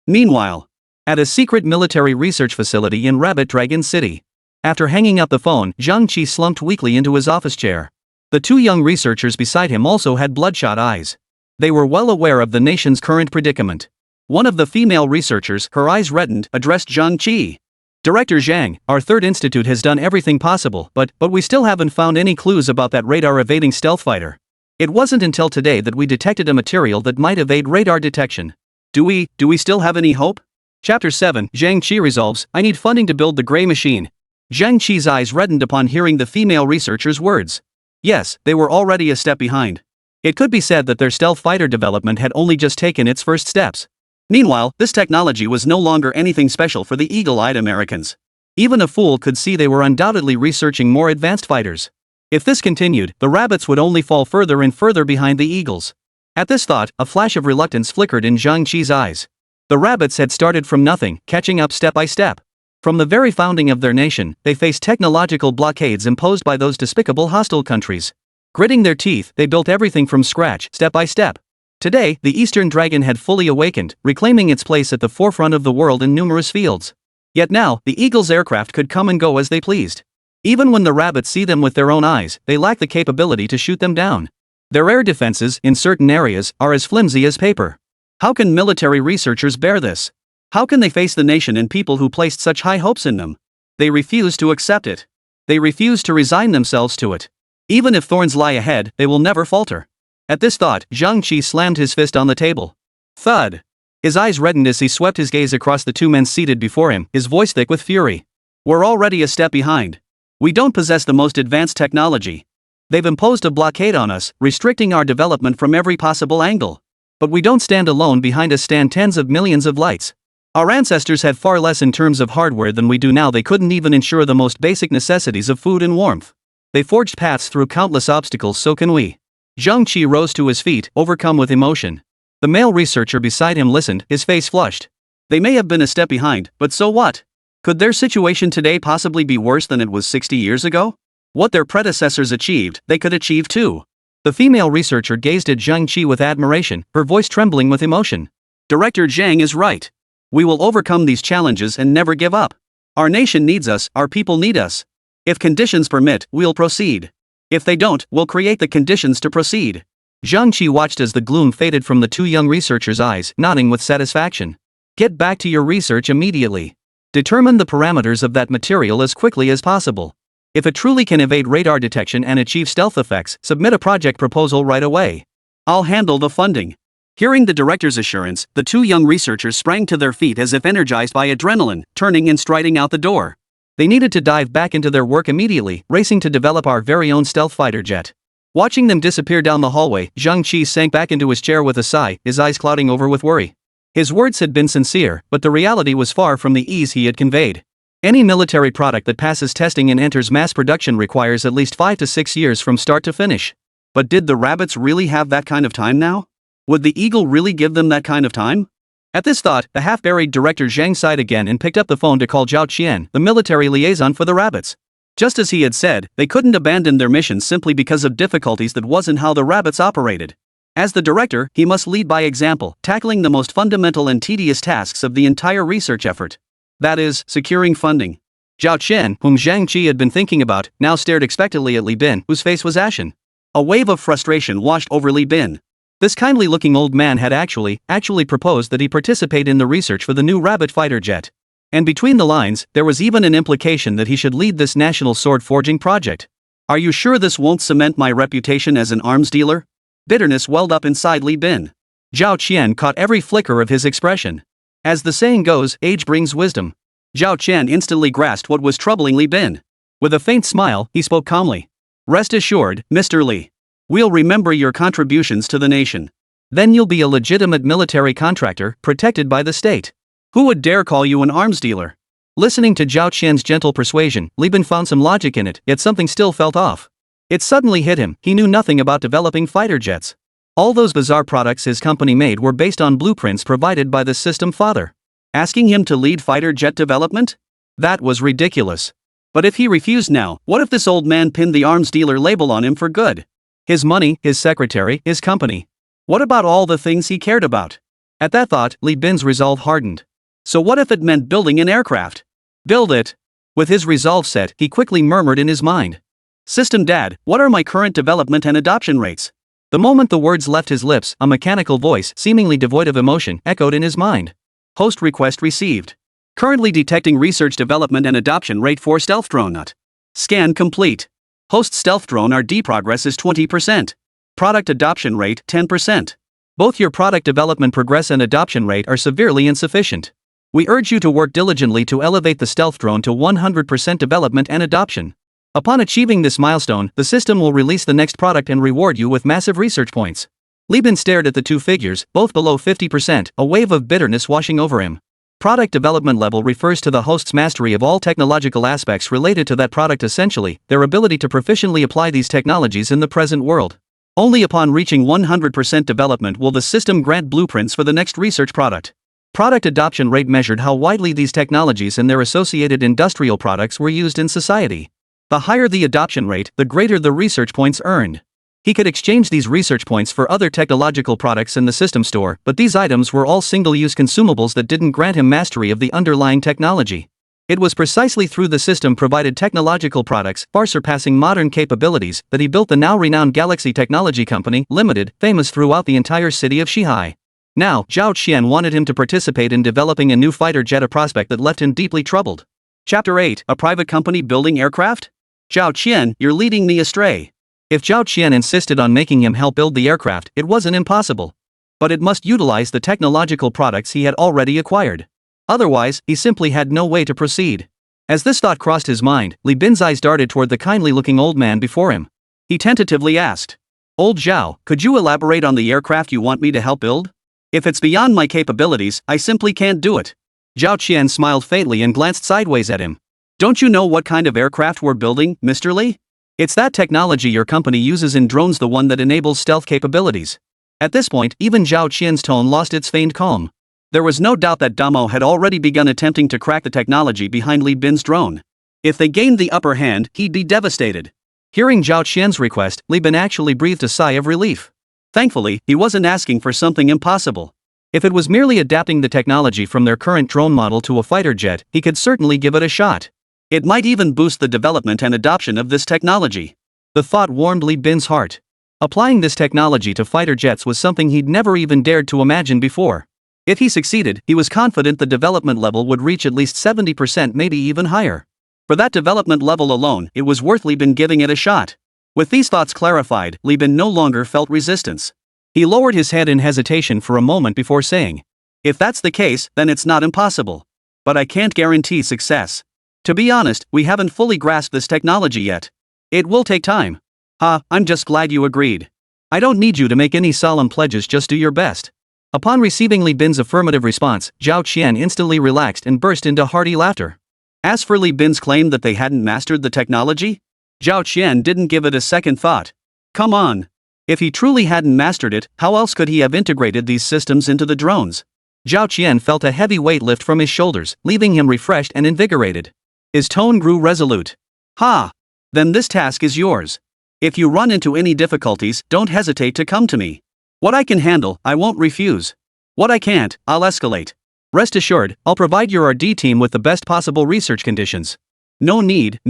Meanwhile, at a secret military research facility in Rabbit Dragon City. After hanging up the phone, Zhang Qi slumped weakly into his office chair. The two young researchers beside him also had bloodshot eyes. They were well aware of the nation's current predicament. One of the female researchers, her eyes reddened, addressed Zhang Qi. Director Zhang, our third institute has done everything possible, but we still haven't found any clues about that radar-evading stealth fighter. It wasn't until today that we detected a material that might evade radar detection. Do we still have any hope? Chapter 7, Zhang Qi resolves, I need funding to build the gray machine. Zhang Qi's eyes reddened upon hearing the female researcher's words. Yes, they were already a step behind. It could be said that their stealth fighter development had only just taken its first steps. Meanwhile, this technology was no longer anything special for the eagle-eyed Americans. Even a fool could see they were undoubtedly researching more advanced fighters. If this continued, the rabbits would only fall further and further behind the eagles. At this thought, a flash of reluctance flickered in Zhang Qi's eyes. The rabbits had started from nothing, catching up step by step. From the very founding of their nation, they faced technological blockades imposed by those despicable hostile countries. Gritting their teeth, they built everything from scratch, step by step. Today, the Eastern Dragon had fully awakened, reclaiming its place at the forefront of the world in numerous fields. Yet now, the Eagle's aircraft could come and go as they pleased. Even when the rabbits see them with their own eyes, they lack the capability to shoot them down. Their air defenses, in certain areas, are as flimsy as paper. How can military researchers bear this? How can they face the nation and people who placed such high hopes in them? They refuse to accept it. They refuse to resign themselves to it. Even if thorns lie ahead, they will never falter. At this thought, Zhang Qi slammed his fist on the table. Thud! His eyes reddened as he swept his gaze across the two men seated before him, his voice thick with fury. We're already a step behind. We don't possess the most advanced technology. They've imposed a blockade on us, restricting our development from every possible angle. But we don't stand alone. Behind us stand tens of millions of lights. Our ancestors had far less in terms of hardware than we do now. They couldn't even ensure the most basic necessities of food and warmth. They forged paths through countless obstacles, so can we. Zhang Qi rose to his feet, overcome with emotion. The male researcher beside him listened, his face flushed. They may have been a step behind, but so what? Could their situation today possibly be worse than it was 60 years ago? What their predecessors achieved, they could achieve too. The female researcher gazed at Zhang Qi with admiration, her voice trembling with emotion. Director Zhang is right. We will overcome these challenges and never give up. Our nation needs us, our people need us. If conditions permit, we'll proceed. If they don't, we'll create the conditions to proceed. Zhang Qi watched as the gloom faded from the two young researchers' eyes, nodding with satisfaction. Get back to your research immediately. Determine the parameters of that material as quickly as possible. If it truly can evade radar detection and achieve stealth effects, submit a project proposal right away. I'll handle the funding. Hearing the director's assurance, the two young researchers sprang to their feet as if energized by adrenaline, turning and striding out the door. They needed to dive back into their work immediately, racing to develop our very own stealth fighter jet. Watching them disappear down the hallway, Zhang Qi sank back into his chair with a sigh, his eyes clouding over with worry. His words had been sincere, but the reality was far from the ease he had conveyed. Any military product that passes testing and enters mass production requires at least 5 to 6 years from start to finish. But did the rabbits really have that kind of time now? Would the eagle really give them that kind of time? At this thought, the half-buried director Zhang sighed again and picked up the phone to call Zhao Qian, the military liaison for the rabbits. Just as he had said, they couldn't abandon their mission simply because of difficulties. That wasn't how the rabbits operated. As the director, he must lead by example, tackling the most fundamental and tedious tasks of the entire research effort. That is, securing funding. Zhao Qian, whom Zhang Qi had been thinking about, now stared expectantly at Li Bin, whose face was ashen. A wave of frustration washed over Li Bin. This kindly-looking old man had actually proposed that he participate in the research for the new rabbit fighter jet. And between the lines, there was even an implication that he should lead this national sword-forging project. Are you sure this won't cement my reputation as an arms dealer? Bitterness welled up inside Li Bin. Zhao Qian caught every flicker of his expression. As the saying goes, age brings wisdom. Zhao Qian instantly grasped what was troubling Li Bin. With a faint smile, he spoke calmly. Rest assured, Mr. Li. We'll remember your contributions to the nation. Then you'll be a legitimate military contractor, protected by the state. Who would dare call you an arms dealer? Listening to Zhao Qian's gentle persuasion, Li Bin found some logic in it, yet something still felt off. It suddenly hit him, he knew nothing about developing fighter jets. All those bizarre products his company made were based on blueprints provided by the system father. Asking him to lead fighter jet development? That was ridiculous. But if he refused now, what if this old man pinned the arms dealer label on him for good? His money, his secretary, his company. What about all the things he cared about? At that thought, Li Bin's resolve hardened. So what if it meant building an aircraft? Build it. With his resolve set, he quickly murmured in his mind. System Dad, what are my current development and adoption rates? The moment the words left his lips, a mechanical voice, seemingly devoid of emotion, echoed in his mind. Host request received. Currently detecting research development and adoption rate for stealth drone nut. Scan complete. Host stealth drone RD progress is 20%. Product adoption rate 10%. Both your product development progress and adoption rate are severely insufficient. We urge you to work diligently to elevate the stealth drone to 100% development and adoption. Upon achieving this milestone, the system will release the next product and reward you with massive research points. Li Bin stared at the two figures, both below 50%, a wave of bitterness washing over him. Product development level refers to the host's mastery of all technological aspects related to that product, essentially, their ability to proficiently apply these technologies in the present world. Only upon reaching 100% development will the system grant blueprints for the next research product. Product adoption rate measured how widely these technologies and their associated industrial products were used in society. The higher the adoption rate, the greater the research points earned. He could exchange these research points for other technological products in the system store, but these items were all single-use consumables that didn't grant him mastery of the underlying technology. It was precisely through the system-provided technological products, far surpassing modern capabilities, that he built the now-renowned Galaxy Technology Company, Limited, famous throughout the entire city of Shihai. Now, Zhao Qian wanted him to participate in developing a new fighter jet, a prospect that left him deeply troubled. Chapter 8, A Private Company Building Aircraft? Zhao Qian, you're leading me astray. If Zhao Qian insisted on making him help build the aircraft, it wasn't impossible. But it must utilize the technological products he had already acquired. Otherwise, he simply had no way to proceed. As this thought crossed his mind, Li Bin's eyes darted toward the kindly-looking old man before him. He tentatively asked, Old Zhao, could you elaborate on the aircraft you want me to help build? If it's beyond my capabilities, I simply can't do it. Zhao Qian smiled faintly and glanced sideways at him. Don't you know what kind of aircraft we're building, Mr. Li? It's that technology your company uses in drones, the one that enables stealth capabilities. At this point, even Zhao Qian's tone lost its feigned calm. There was no doubt that Damo had already begun attempting to crack the technology behind Li Bin's drone. If they gained the upper hand, he'd be devastated. Hearing Zhao Qian's request, Li Bin actually breathed a sigh of relief. Thankfully, he wasn't asking for something impossible. If it was merely adapting the technology from their current drone model to a fighter jet, he could certainly give it a shot. It might even boost the development and adoption of this technology. The thought warmed Li Bin's heart. Applying this technology to fighter jets was something he'd never even dared to imagine before. If he succeeded, he was confident the development level would reach at least 70%, maybe even higher. For that development level alone, it was worth Li Bin giving it a shot. With these thoughts clarified, Li Bin no longer felt resistance. He lowered his head in hesitation for a moment before saying, "If that's the case, then it's not impossible. But I can't guarantee success. To be honest, we haven't fully grasped this technology yet. It will take time." I'm just glad you agreed. I don't need you to make any solemn pledges, just do your best." Upon receiving Li Bin's affirmative response, Zhao Qian instantly relaxed and burst into hearty laughter. As for Li Bin's claim that they hadn't mastered the technology, Zhao Qian didn't give it a second thought. Come on. If he truly hadn't mastered it, how else could he have integrated these systems into the drones? Zhao Qian felt a heavy weight lift from his shoulders, leaving him refreshed and invigorated. His tone grew resolute. Then this task is yours. If you run into any difficulties, don't hesitate to come to me. What I can handle, I won't refuse. What I can't, I'll escalate. Rest assured, I'll provide your RD team with the best possible research conditions. No need.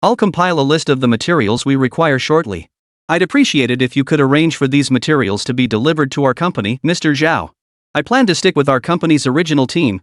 I'll compile a list of the materials we require shortly. I'd appreciate it if you could arrange for these materials to be delivered to our company, Mr. Zhao. I plan to stick with our company's original team,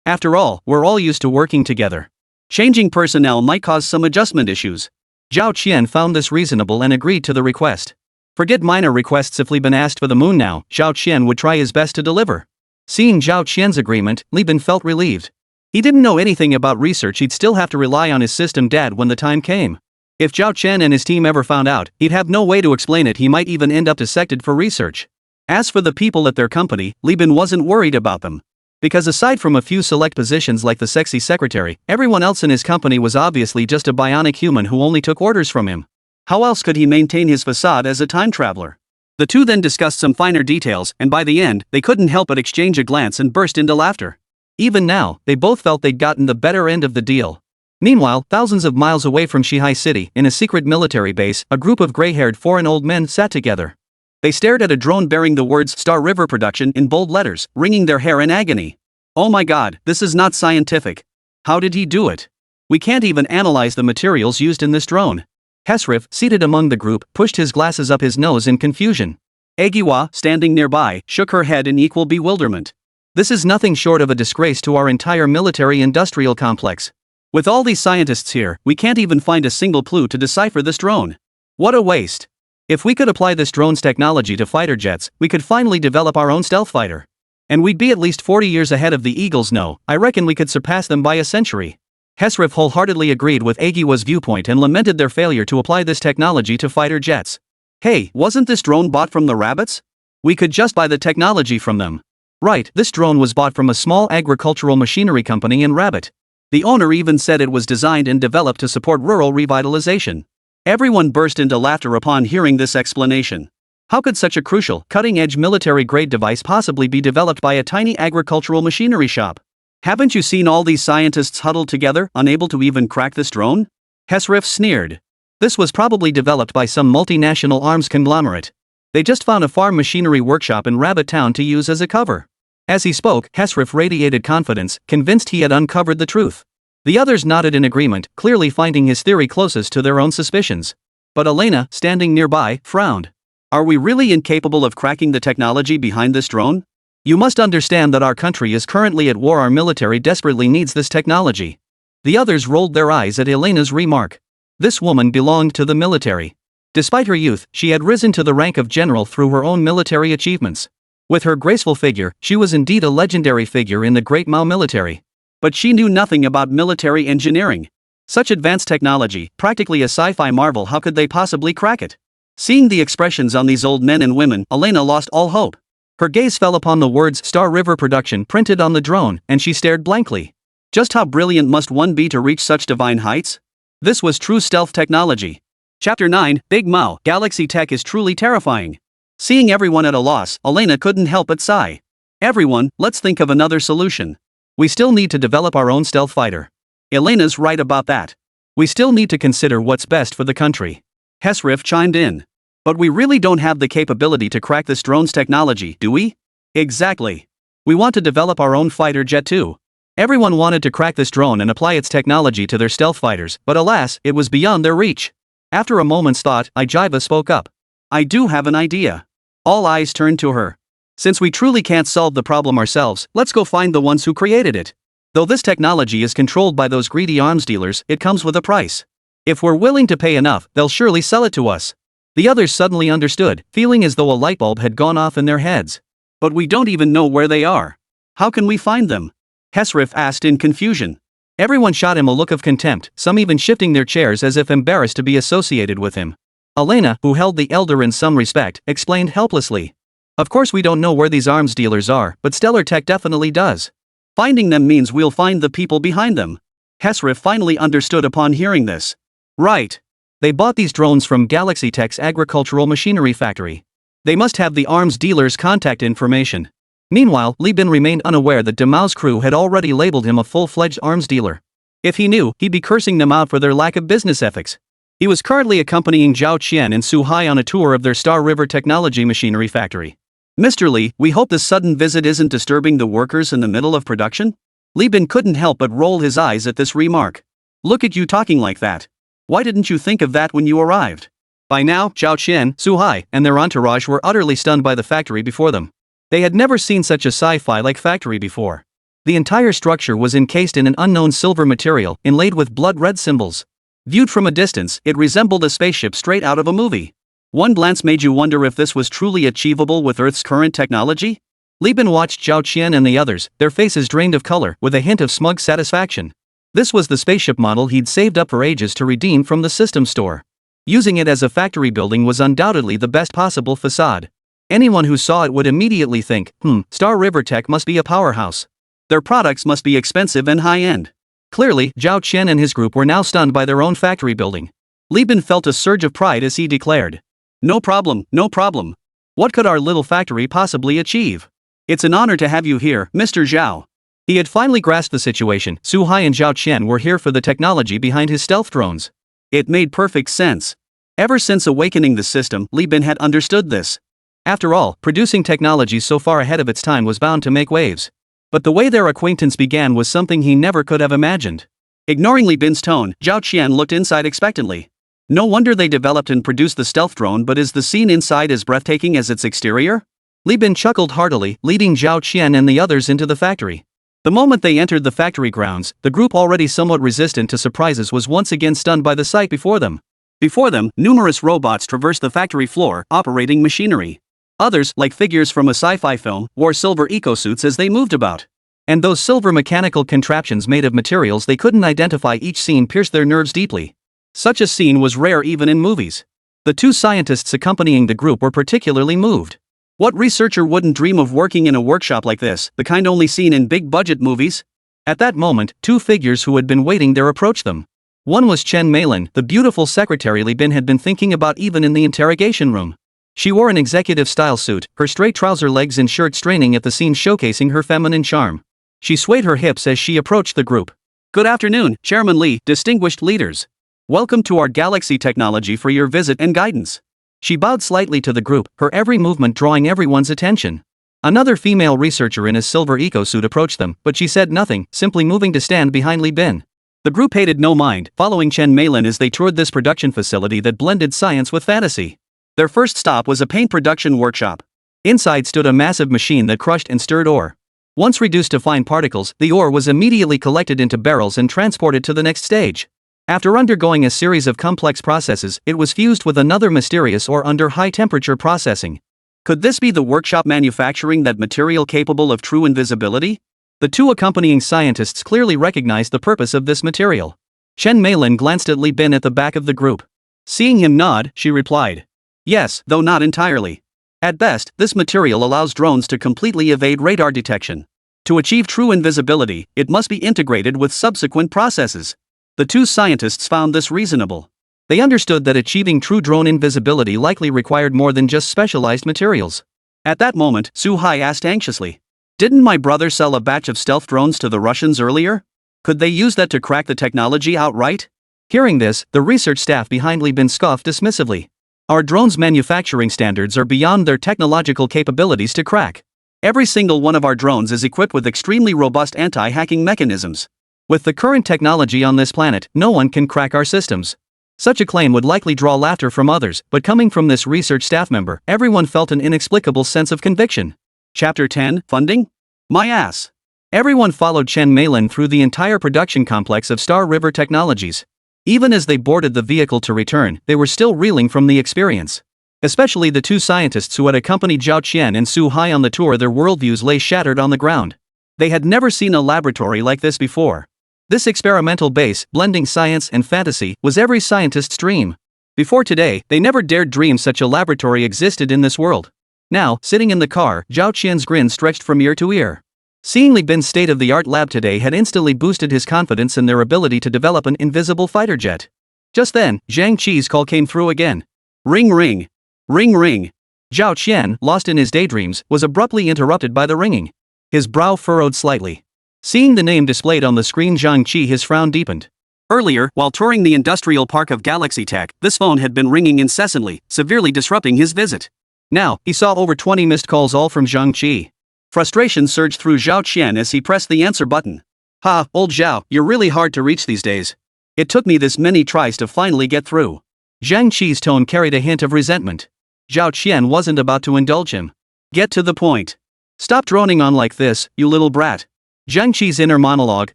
After all, we're all used to working together. Changing personnel might cause some adjustment issues. Zhao Qian found this reasonable and agreed to the request. Forget minor requests. If Li Bin asked for the moon now, Zhao Qian would try his best to deliver. Seeing Zhao Qian's agreement, Li Bin felt relieved. He didn't know anything about research. He'd still have to rely on his system dad when the time came. If Zhao Qian and his team ever found out, he'd have no way to explain it. He might even end up dissected for research. As for the people at their company, Li Bin wasn't worried about them. Because aside from a few select positions like the sexy secretary, everyone else in his company was obviously just a bionic human who only took orders from him. How else could he maintain his facade as a time traveler? The two then discussed some finer details, and by the end, they couldn't help but exchange a glance and burst into laughter. Even now, they both felt they'd gotten the better end of the deal. Meanwhile, thousands of miles away from Shihai City, in a secret military base, a group of gray-haired foreign old men sat together. They stared at a drone bearing the words Star River Production in bold letters, wringing their hair in agony. Oh my god, this is not scientific. How did he do it? We can't even analyze the materials used in this drone. Hesrif, seated among the group, pushed his glasses up his nose in confusion. Egiwa, standing nearby, shook her head in equal bewilderment. This is nothing short of a disgrace to our entire military-industrial complex. With all these scientists here, we can't even find a single clue to decipher this drone. What a waste. If we could apply this drone's technology to fighter jets, we could finally develop our own stealth fighter. And we'd be at least 40 years ahead of the Eagles. No, I reckon we could surpass them by a century. Hesrif wholeheartedly agreed with Egiwa's viewpoint and lamented their failure to apply this technology to fighter jets. Hey, wasn't this drone bought from the rabbits? We could just buy the technology from them. Right, this drone was bought from a small agricultural machinery company in Rabbit. The owner even said it was designed and developed to support rural revitalization. Everyone burst into laughter upon hearing this explanation. How could such a crucial, cutting-edge military-grade device possibly be developed by a tiny agricultural machinery shop? Haven't you seen all these scientists huddled together, unable to even crack this drone? Hesrif sneered. This was probably developed by some multinational arms conglomerate. They just found a farm machinery workshop in Rabbit Town to use as a cover. As he spoke, Hesrif radiated confidence, convinced he had uncovered the truth. The others nodded in agreement, clearly finding his theory closest to their own suspicions. But Elena, standing nearby, frowned. Are we really incapable of cracking the technology behind this drone? You must understand that our country is currently at war. Our military desperately needs this technology. The others rolled their eyes at Elena's remark. This woman belonged to the military. Despite her youth, she had risen to the rank of general through her own military achievements. With her graceful figure, she was indeed a legendary figure in the Great Mao military. But she knew nothing about military engineering. Such advanced technology, practically a sci-fi marvel, how could they possibly crack it? Seeing the expressions on these old men and women, Elena lost all hope. Her gaze fell upon the words Star River Production printed on the drone, and she stared blankly. Just how brilliant must one be to reach such divine heights? This was true stealth technology. Chapter 9, Big Mao, Galaxy Tech is truly terrifying. Seeing everyone at a loss, Elena couldn't help but sigh. Everyone, let's think of another solution. We still need to develop our own stealth fighter. Elena's right about that. We still need to consider what's best for the country. Hesrif chimed in. But we really don't have the capability to crack this drone's technology, do we? Exactly. We want to develop our own fighter jet too. Everyone wanted to crack this drone and apply its technology to their stealth fighters, but alas, it was beyond their reach. After a moment's thought, Ijiva spoke up. I do have an idea. All eyes turned to her. Since we truly can't solve the problem ourselves, let's go find the ones who created it. Though this technology is controlled by those greedy arms dealers, it comes with a price. If we're willing to pay enough, they'll surely sell it to us. The others suddenly understood, feeling as though a light bulb had gone off in their heads. But we don't even know where they are. How can we find them? Hesrif asked in confusion. Everyone shot him a look of contempt, some even shifting their chairs as if embarrassed to be associated with him. Elena, who held the elder in some respect, explained helplessly. Of course we don't know where these arms dealers are, but Stellar Tech definitely does. Finding them means we'll find the people behind them. Hesrif finally understood upon hearing this. Right. They bought these drones from Galaxy Tech's agricultural machinery factory. They must have the arms dealer's contact information. Meanwhile, Li Bin remained unaware that Demao's crew had already labeled him a full-fledged arms dealer. If he knew, he'd be cursing them out for their lack of business ethics. He was currently accompanying Zhao Qian and Su Hai on a tour of their Star River Technology machinery factory. Mr. Li, we hope this sudden visit isn't disturbing the workers in the middle of production? Li Bin couldn't help but roll his eyes at this remark. Look at you talking like that. Why didn't you think of that when you arrived? By now, Zhao Qian, Su Hai, and their entourage were utterly stunned by the factory before them. They had never seen such a sci-fi-like factory before. The entire structure was encased in an unknown silver material, inlaid with blood-red symbols. Viewed from a distance, it resembled a spaceship straight out of a movie. One glance made you wonder if this was truly achievable with Earth's current technology? Li Bin watched Zhao Qian and the others, their faces drained of color, with a hint of smug satisfaction. This was the spaceship model he'd saved up for ages to redeem from the system store. Using it as a factory building was undoubtedly the best possible facade. Anyone who saw it would immediately think, Star River Tech must be a powerhouse. Their products must be expensive and high-end. Clearly, Zhao Qian and his group were now stunned by their own factory building. Li Bin felt a surge of pride as he declared. No problem, no problem. What could our little factory possibly achieve? It's an honor to have you here, Mr. Zhao. He had finally grasped the situation. Su Hai and Zhao Qian were here for the technology behind his stealth drones. It made perfect sense. Ever since awakening the system, Li Bin had understood this. After all, producing technology so far ahead of its time was bound to make waves. But the way their acquaintance began was something he never could have imagined. Ignoring Li Bin's tone, Zhao Qian looked inside expectantly. No wonder they developed and produced the stealth drone, but is the scene inside as breathtaking as its exterior? Li Bin chuckled heartily, leading Zhao Qian and the others into the factory. The moment they entered the factory grounds, the group already somewhat resistant to surprises was once again stunned by the sight before them. Before them, numerous robots traversed the factory floor, operating machinery. Others, like figures from a sci-fi film, wore silver eco-suits as they moved about. And those silver mechanical contraptions made of materials they couldn't identify, each scene pierced their nerves deeply. Such a scene was rare even in movies. The two scientists accompanying the group were particularly moved. What researcher wouldn't dream of working in a workshop like this, the kind only seen in big-budget movies? At that moment, two figures who had been waiting there approached them. One was Chen Meilin, the beautiful secretary Li Bin had been thinking about even in the interrogation room. She wore an executive-style suit, her straight trouser legs and shirt straining at the seams, showcasing her feminine charm. She swayed her hips as she approached the group. Good afternoon, Chairman Li, distinguished leaders. Welcome to our Galaxy Technology for your visit and guidance. She bowed slightly to the group, her every movement drawing everyone's attention. Another female researcher in a silver eco-suit approached them, but she said nothing, simply moving to stand behind Li Bin. The group paid no mind, following Chen Meilin as they toured this production facility that blended science with fantasy. Their first stop was a paint production workshop. Inside stood a massive machine that crushed and stirred ore. Once reduced to fine particles, the ore was immediately collected into barrels and transported to the next stage. After undergoing a series of complex processes, it was fused with another mysterious ore under high-temperature processing. Could this be the workshop manufacturing that material capable of true invisibility? The two accompanying scientists clearly recognized the purpose of this material. Chen Meilin glanced at Li Bin at the back of the group. Seeing him nod, she replied. Yes, though not entirely. At best, this material allows drones to completely evade radar detection. To achieve true invisibility, it must be integrated with subsequent processes. The two scientists found this reasonable. They understood that achieving true drone invisibility likely required more than just specialized materials. At that moment, Su Hai asked anxiously. Didn't my brother sell a batch of stealth drones to the Russians earlier? Could they use that to crack the technology outright? Hearing this, the research staff behind Li Bin scoffed dismissively. Our drones' manufacturing standards are beyond their technological capabilities to crack. Every single one of our drones is equipped with extremely robust anti-hacking mechanisms. With the current technology on this planet, no one can crack our systems. Such a claim would likely draw laughter from others, but coming from this research staff member, everyone felt an inexplicable sense of conviction. Chapter 10, Funding? My ass. Everyone followed Chen Meilin through the entire production complex of Star River Technologies. Even as they boarded the vehicle to return, they were still reeling from the experience. Especially the two scientists who had accompanied Zhao Qian and Su Hai on the tour, their worldviews lay shattered on the ground. They had never seen a laboratory like this before. This experimental base, blending science and fantasy, was every scientist's dream. Before today, they never dared dream such a laboratory existed in this world. Now, sitting in the car, Zhao Qian's grin stretched from ear to ear. Seeing Li Bin's state-of-the-art lab today had instantly boosted his confidence in their ability to develop an invisible fighter jet. Just then, Zhang Qi's call came through again. Ring ring. Ring ring. Zhao Qian, lost in his daydreams, was abruptly interrupted by the ringing. His brow furrowed slightly. Seeing the name displayed on the screen, Zhang Qi, his frown deepened. Earlier, while touring the industrial park of Galaxy Tech, this phone had been ringing incessantly, severely disrupting his visit. Now, he saw over 20 missed calls, all from Zhang Qi. Frustration surged through Zhao Qian as he pressed the answer button. Ha, old Zhao, you're really hard to reach these days. It took me this many tries to finally get through. Zhang Qi's tone carried a hint of resentment. Zhao Qian wasn't about to indulge him. Get to the point. Stop droning on like this, you little brat. Zhang Qi's inner monologue,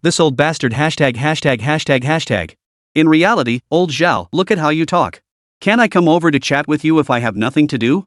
this old bastard #####. In reality, old Zhao, look at how you talk. Can I come over to chat with you if I have nothing to do?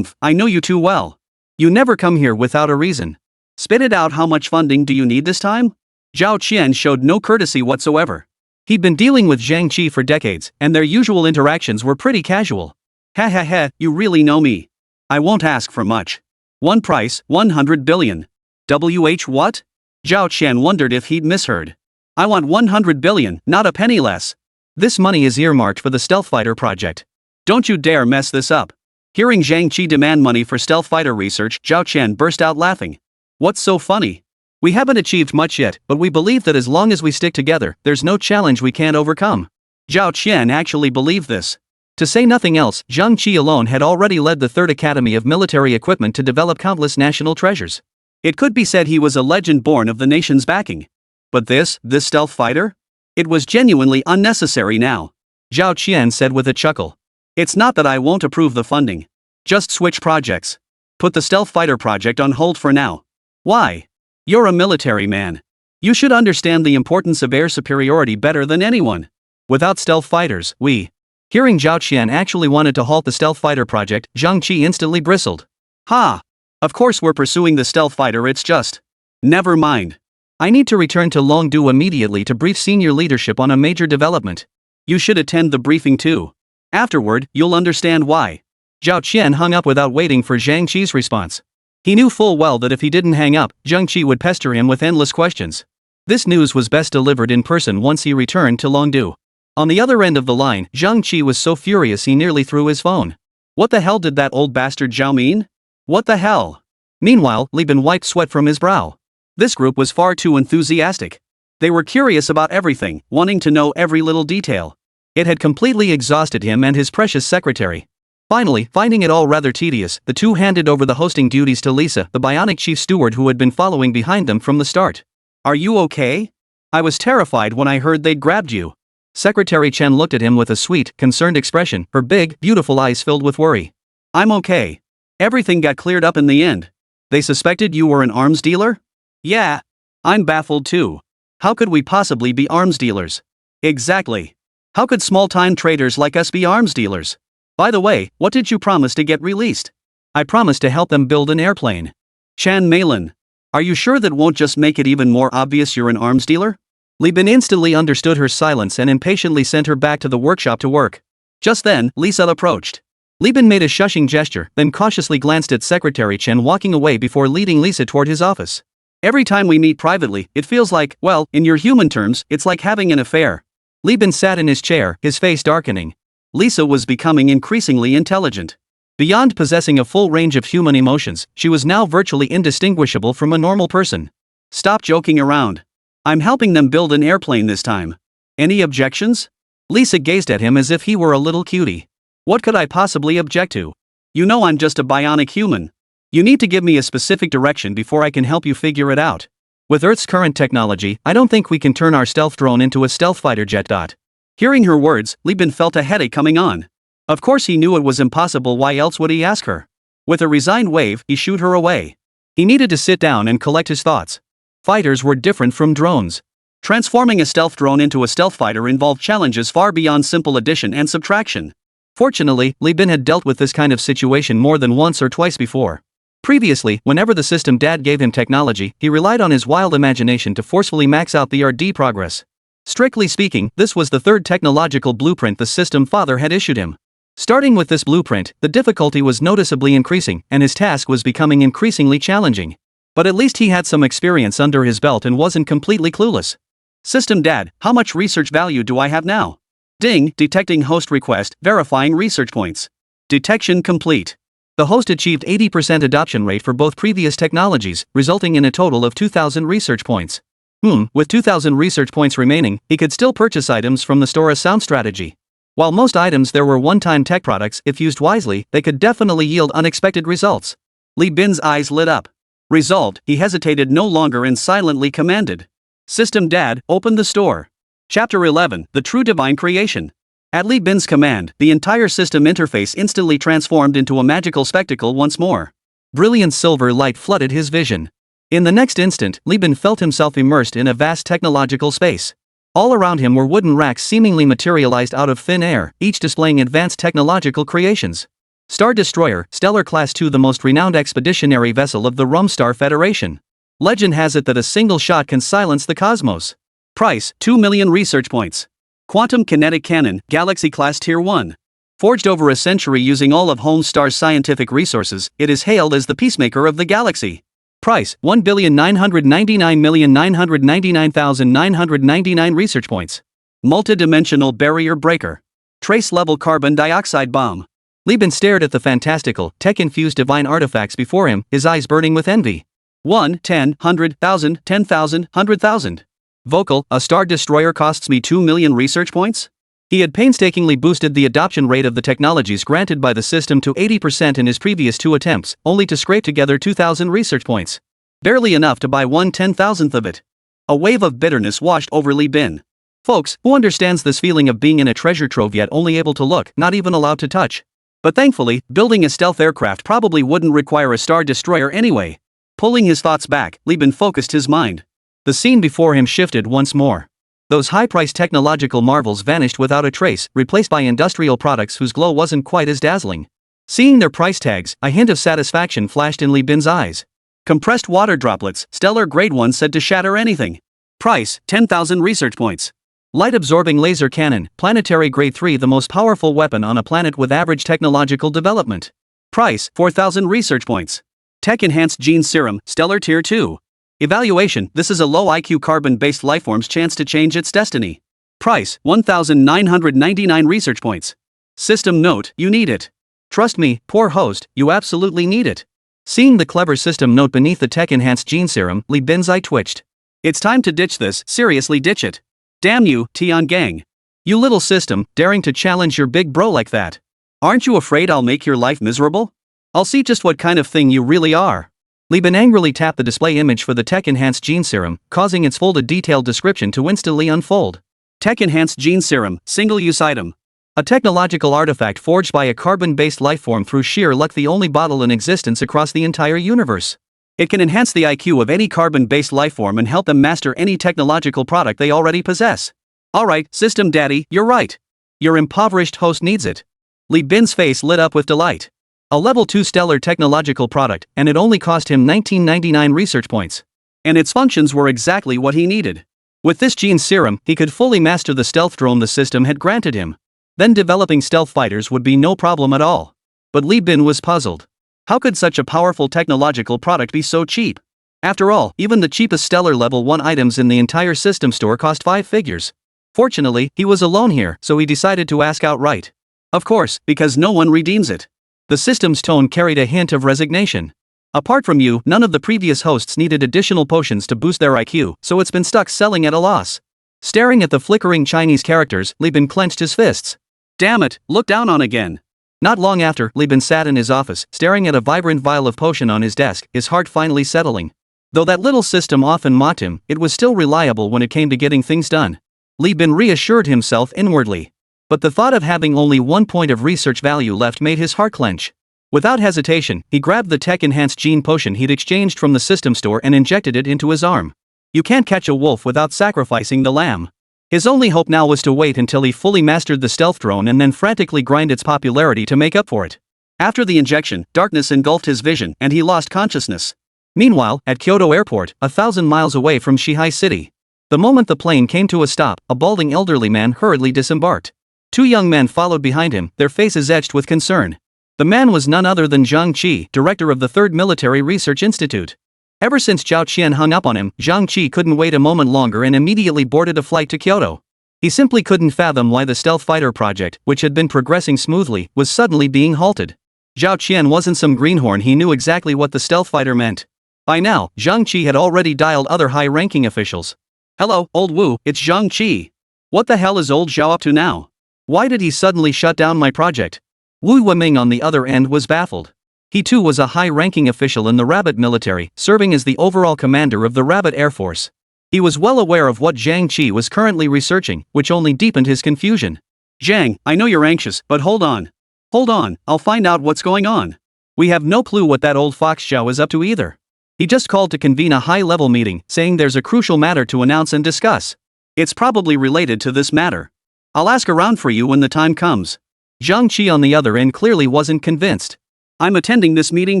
I know you too well. You never come here without a reason. Spit it out, how much funding do you need this time? Zhao Qian showed no courtesy whatsoever. He'd been dealing with Zhang Qi for decades, and their usual interactions were pretty casual. Ha ha ha, you really know me. I won't ask for much. One price, 100 billion. What? Zhao Qian wondered if he'd misheard. I want 100 billion, not a penny less. This money is earmarked for the stealth fighter project. Don't you dare mess this up. Hearing Zhang Qi demand money for stealth fighter research, Zhao Qian burst out laughing. What's so funny? We haven't achieved much yet, but we believe that as long as we stick together, there's no challenge we can't overcome. Zhao Qian actually believed this. To say nothing else, Zhang Qi alone had already led the Third Academy of Military Equipment to develop countless national treasures. It could be said he was a legend born of the nation's backing. But this stealth fighter? It was genuinely unnecessary now. Zhao Qian said with a chuckle. It's not that I won't approve the funding. Just switch projects. Put the stealth fighter project on hold for now. Why? You're a military man. You should understand the importance of air superiority better than anyone. Without stealth fighters, we... Hearing Zhao Qian actually wanted to halt the stealth fighter project, Zhang Qi instantly bristled. Ha! Of course we're pursuing the stealth fighter, it's just... Never mind. I need to return to Longdu immediately to brief senior leadership on a major development. You should attend the briefing too. Afterward, you'll understand why. Zhao Qian hung up without waiting for Zhang Qi's response. He knew full well that if he didn't hang up, Zhang Qi would pester him with endless questions. This news was best delivered in person once he returned to Longdu. On the other end of the line, Zhang Qi was so furious he nearly threw his phone. What the hell did that old bastard Zhao mean? What the hell? Meanwhile, Li Bin wiped sweat from his brow. This group was far too enthusiastic. They were curious about everything, wanting to know every little detail. It had completely exhausted him and his precious secretary. Finally, finding it all rather tedious, the two handed over the hosting duties to Lisa, the bionic chief steward who had been following behind them from the start. Are you okay? I was terrified when I heard they'd grabbed you. Secretary Chen looked at him with a sweet, concerned expression, her big, beautiful eyes filled with worry. I'm okay. Everything got cleared up in the end. They suspected you were an arms dealer? Yeah. I'm baffled too. How could we possibly be arms dealers? Exactly. How could small-time traders like us be arms dealers? By the way, what did you promise to get released? I promised to help them build an airplane. Chen Meilin. Are you sure that won't just make it even more obvious you're an arms dealer? Li Bin instantly understood her silence and impatiently sent her back to the workshop to work. Just then, Lisa approached. Li Bin made a shushing gesture, then cautiously glanced at Secretary Chen walking away before leading Lisa toward his office. Every time we meet privately, it feels like, well, in your human terms, it's like having an affair. Li Bin sat in his chair, his face darkening. Lisa was becoming increasingly intelligent. Beyond possessing a full range of human emotions, she was now virtually indistinguishable from a normal person. Stop joking around. I'm helping them build an airplane this time. Any objections? Lisa gazed at him as if he were a little cutie. What could I possibly object to? You know I'm just a bionic human. You need to give me a specific direction before I can help you figure it out. With Earth's current technology, I don't think we can turn our stealth drone into a stealth fighter jet. Hearing her words, Li Bin felt a headache coming on. Of course he knew it was impossible, why else would he ask her? With a resigned wave, he shooed her away. He needed to sit down and collect his thoughts. Fighters were different from drones. Transforming a stealth drone into a stealth fighter involved challenges far beyond simple addition and subtraction. Fortunately, Li Bin had dealt with this kind of situation more than once or twice before. Previously, whenever the system dad gave him technology, he relied on his wild imagination to forcefully max out the RD progress. Strictly speaking, this was the third technological blueprint the system father had issued him. Starting with this blueprint, the difficulty was noticeably increasing, and his task was becoming increasingly challenging. But at least he had some experience under his belt and wasn't completely clueless. System dad, how much research value do I have now? Ding, detecting host request, verifying research points. Detection complete. The host achieved 80% adoption rate for both previous technologies, resulting in a total of 2,000 research points. With 2,000 research points remaining, he could still purchase items from the store as sound strategy. While most items there were one-time tech products, if used wisely, they could definitely yield unexpected results. Li Bin's eyes lit up. Resolved, he hesitated no longer and silently commanded. System dad, open the store. Chapter 11, The True Divine Creation. At Li Bin's command, the entire system interface instantly transformed into a magical spectacle once more. Brilliant silver light flooded his vision. In the next instant, Li Bin felt himself immersed in a vast technological space. All around him were wooden racks seemingly materialized out of thin air, each displaying advanced technological creations. Star Destroyer, Stellar Class II, the most renowned expeditionary vessel of the Rumstar Federation. Legend has it that a single shot can silence the cosmos. Price, 2 million research points. Quantum Kinetic Cannon, Galaxy Class Tier 1. Forged over a century using all of Homestar's scientific resources, it is hailed as the peacemaker of the galaxy. Price, 1,999,999,999 research points. Multidimensional Barrier Breaker. Trace Level Carbon Dioxide Bomb. Li Bin stared at the fantastical, tech-infused divine artifacts before him, his eyes burning with envy. 1, 10, 100, 1,000, 10,000, 100,000. Vocal, a Star Destroyer costs me 2 million research points? He had painstakingly boosted the adoption rate of the technologies granted by the system to 80% in his previous 2 attempts, only to scrape together 2,000 research points. Barely enough to buy 1/10,000th of it. A wave of bitterness washed over Li Bin. Folks, who understands this feeling of being in a treasure trove yet only able to look, not even allowed to touch? But thankfully, building a stealth aircraft probably wouldn't require a Star Destroyer anyway. Pulling his thoughts back, Li Bin focused his mind. The scene before him shifted once more. Those high-priced technological marvels vanished without a trace, replaced by industrial products whose glow wasn't quite as dazzling. Seeing their price tags, a hint of satisfaction flashed in Li Bin's eyes. Compressed water droplets, stellar grade 1 said to shatter anything. Price, 10,000 research points. Light-absorbing laser cannon, planetary grade 3, the most powerful weapon on a planet with average technological development. Price, 4,000 research points. Tech-enhanced gene serum, stellar tier 2. Evaluation, this is a low IQ carbon-based lifeform's chance to change its destiny. Price, 1,999 research points. System note, you need it. Trust me, poor host, you absolutely need it. Seeing the clever system note beneath the tech-enhanced gene serum, Li Bin's eye twitched. It's time to ditch this, seriously ditch it. Damn you, Tian Gang. You little system, daring to challenge your big bro like that. Aren't you afraid I'll make your life miserable? I'll see just what kind of thing you really are. Li Bin angrily tapped the display image for the tech-enhanced gene serum, causing its folded detailed description to instantly unfold. Tech-enhanced gene serum, single-use item. A technological artifact forged by a carbon-based lifeform through sheer luck, the only bottle in existence across the entire universe. It can enhance the IQ of any carbon-based lifeform and help them master any technological product they already possess. Alright, system daddy, you're right. Your impoverished host needs it. Li Bin's face lit up with delight. A level 2 stellar technological product, and it only cost him 1999 research points. And its functions were exactly what he needed. With this gene serum, he could fully master the stealth drone the system had granted him. Then developing stealth fighters would be no problem at all. But Li Bin was puzzled. How could such a powerful technological product be so cheap? After all, even the cheapest stellar level 1 items in the entire system store cost 5 figures. Fortunately, he was alone here, so he decided to ask outright. Of course, because no one redeems it. The system's tone carried a hint of resignation. Apart from you, none of the previous hosts needed additional potions to boost their IQ, so it's been stuck selling at a loss. Staring at the flickering Chinese characters, Li Bin clenched his fists. Damn it, look down on again. Not long after, Li Bin sat in his office, staring at a vibrant vial of potion on his desk, his heart finally settling. Though that little system often mocked him, it was still reliable when it came to getting things done. Li Bin reassured himself inwardly. But the thought of having only 1 point of research value left made his heart clench. Without hesitation, he grabbed the tech-enhanced gene potion he'd exchanged from the system store and injected it into his arm. You can't catch a wolf without sacrificing the lamb. His only hope now was to wait until he fully mastered the stealth drone and then frantically grind its popularity to make up for it. After the injection, darkness engulfed his vision and he lost consciousness. Meanwhile, at Kyoto Airport, 1,000 miles away from Shihai City. The moment the plane came to a stop, a balding elderly man hurriedly disembarked. 2 young men followed behind him, their faces etched with concern. The man was none other than Zhang Qi, director of the 3rd Military Research Institute. Ever since Zhao Qian hung up on him, Zhang Qi couldn't wait a moment longer and immediately boarded a flight to Kyoto. He simply couldn't fathom why the stealth fighter project, which had been progressing smoothly, was suddenly being halted. Zhao Qian wasn't some greenhorn, he knew exactly what the stealth fighter meant. By now, Zhang Qi had already dialed other high-ranking officials. Hello, old Wu, it's Zhang Qi. What the hell is old Zhao up to now? Why did he suddenly shut down my project? Wu Weming on the other end was baffled. He too was a high-ranking official in the Rabbit military, serving as the overall commander of the Rabbit Air Force. He was well aware of what Zhang Qi was currently researching, which only deepened his confusion. Zhang, I know you're anxious, but hold on. Hold on, I'll find out what's going on. We have no clue what that old fox Zhao is up to either. He just called to convene a high-level meeting, saying there's a crucial matter to announce and discuss. It's probably related to this matter. I'll ask around for you when the time comes. Zhang Qi on the other end clearly wasn't convinced. I'm attending this meeting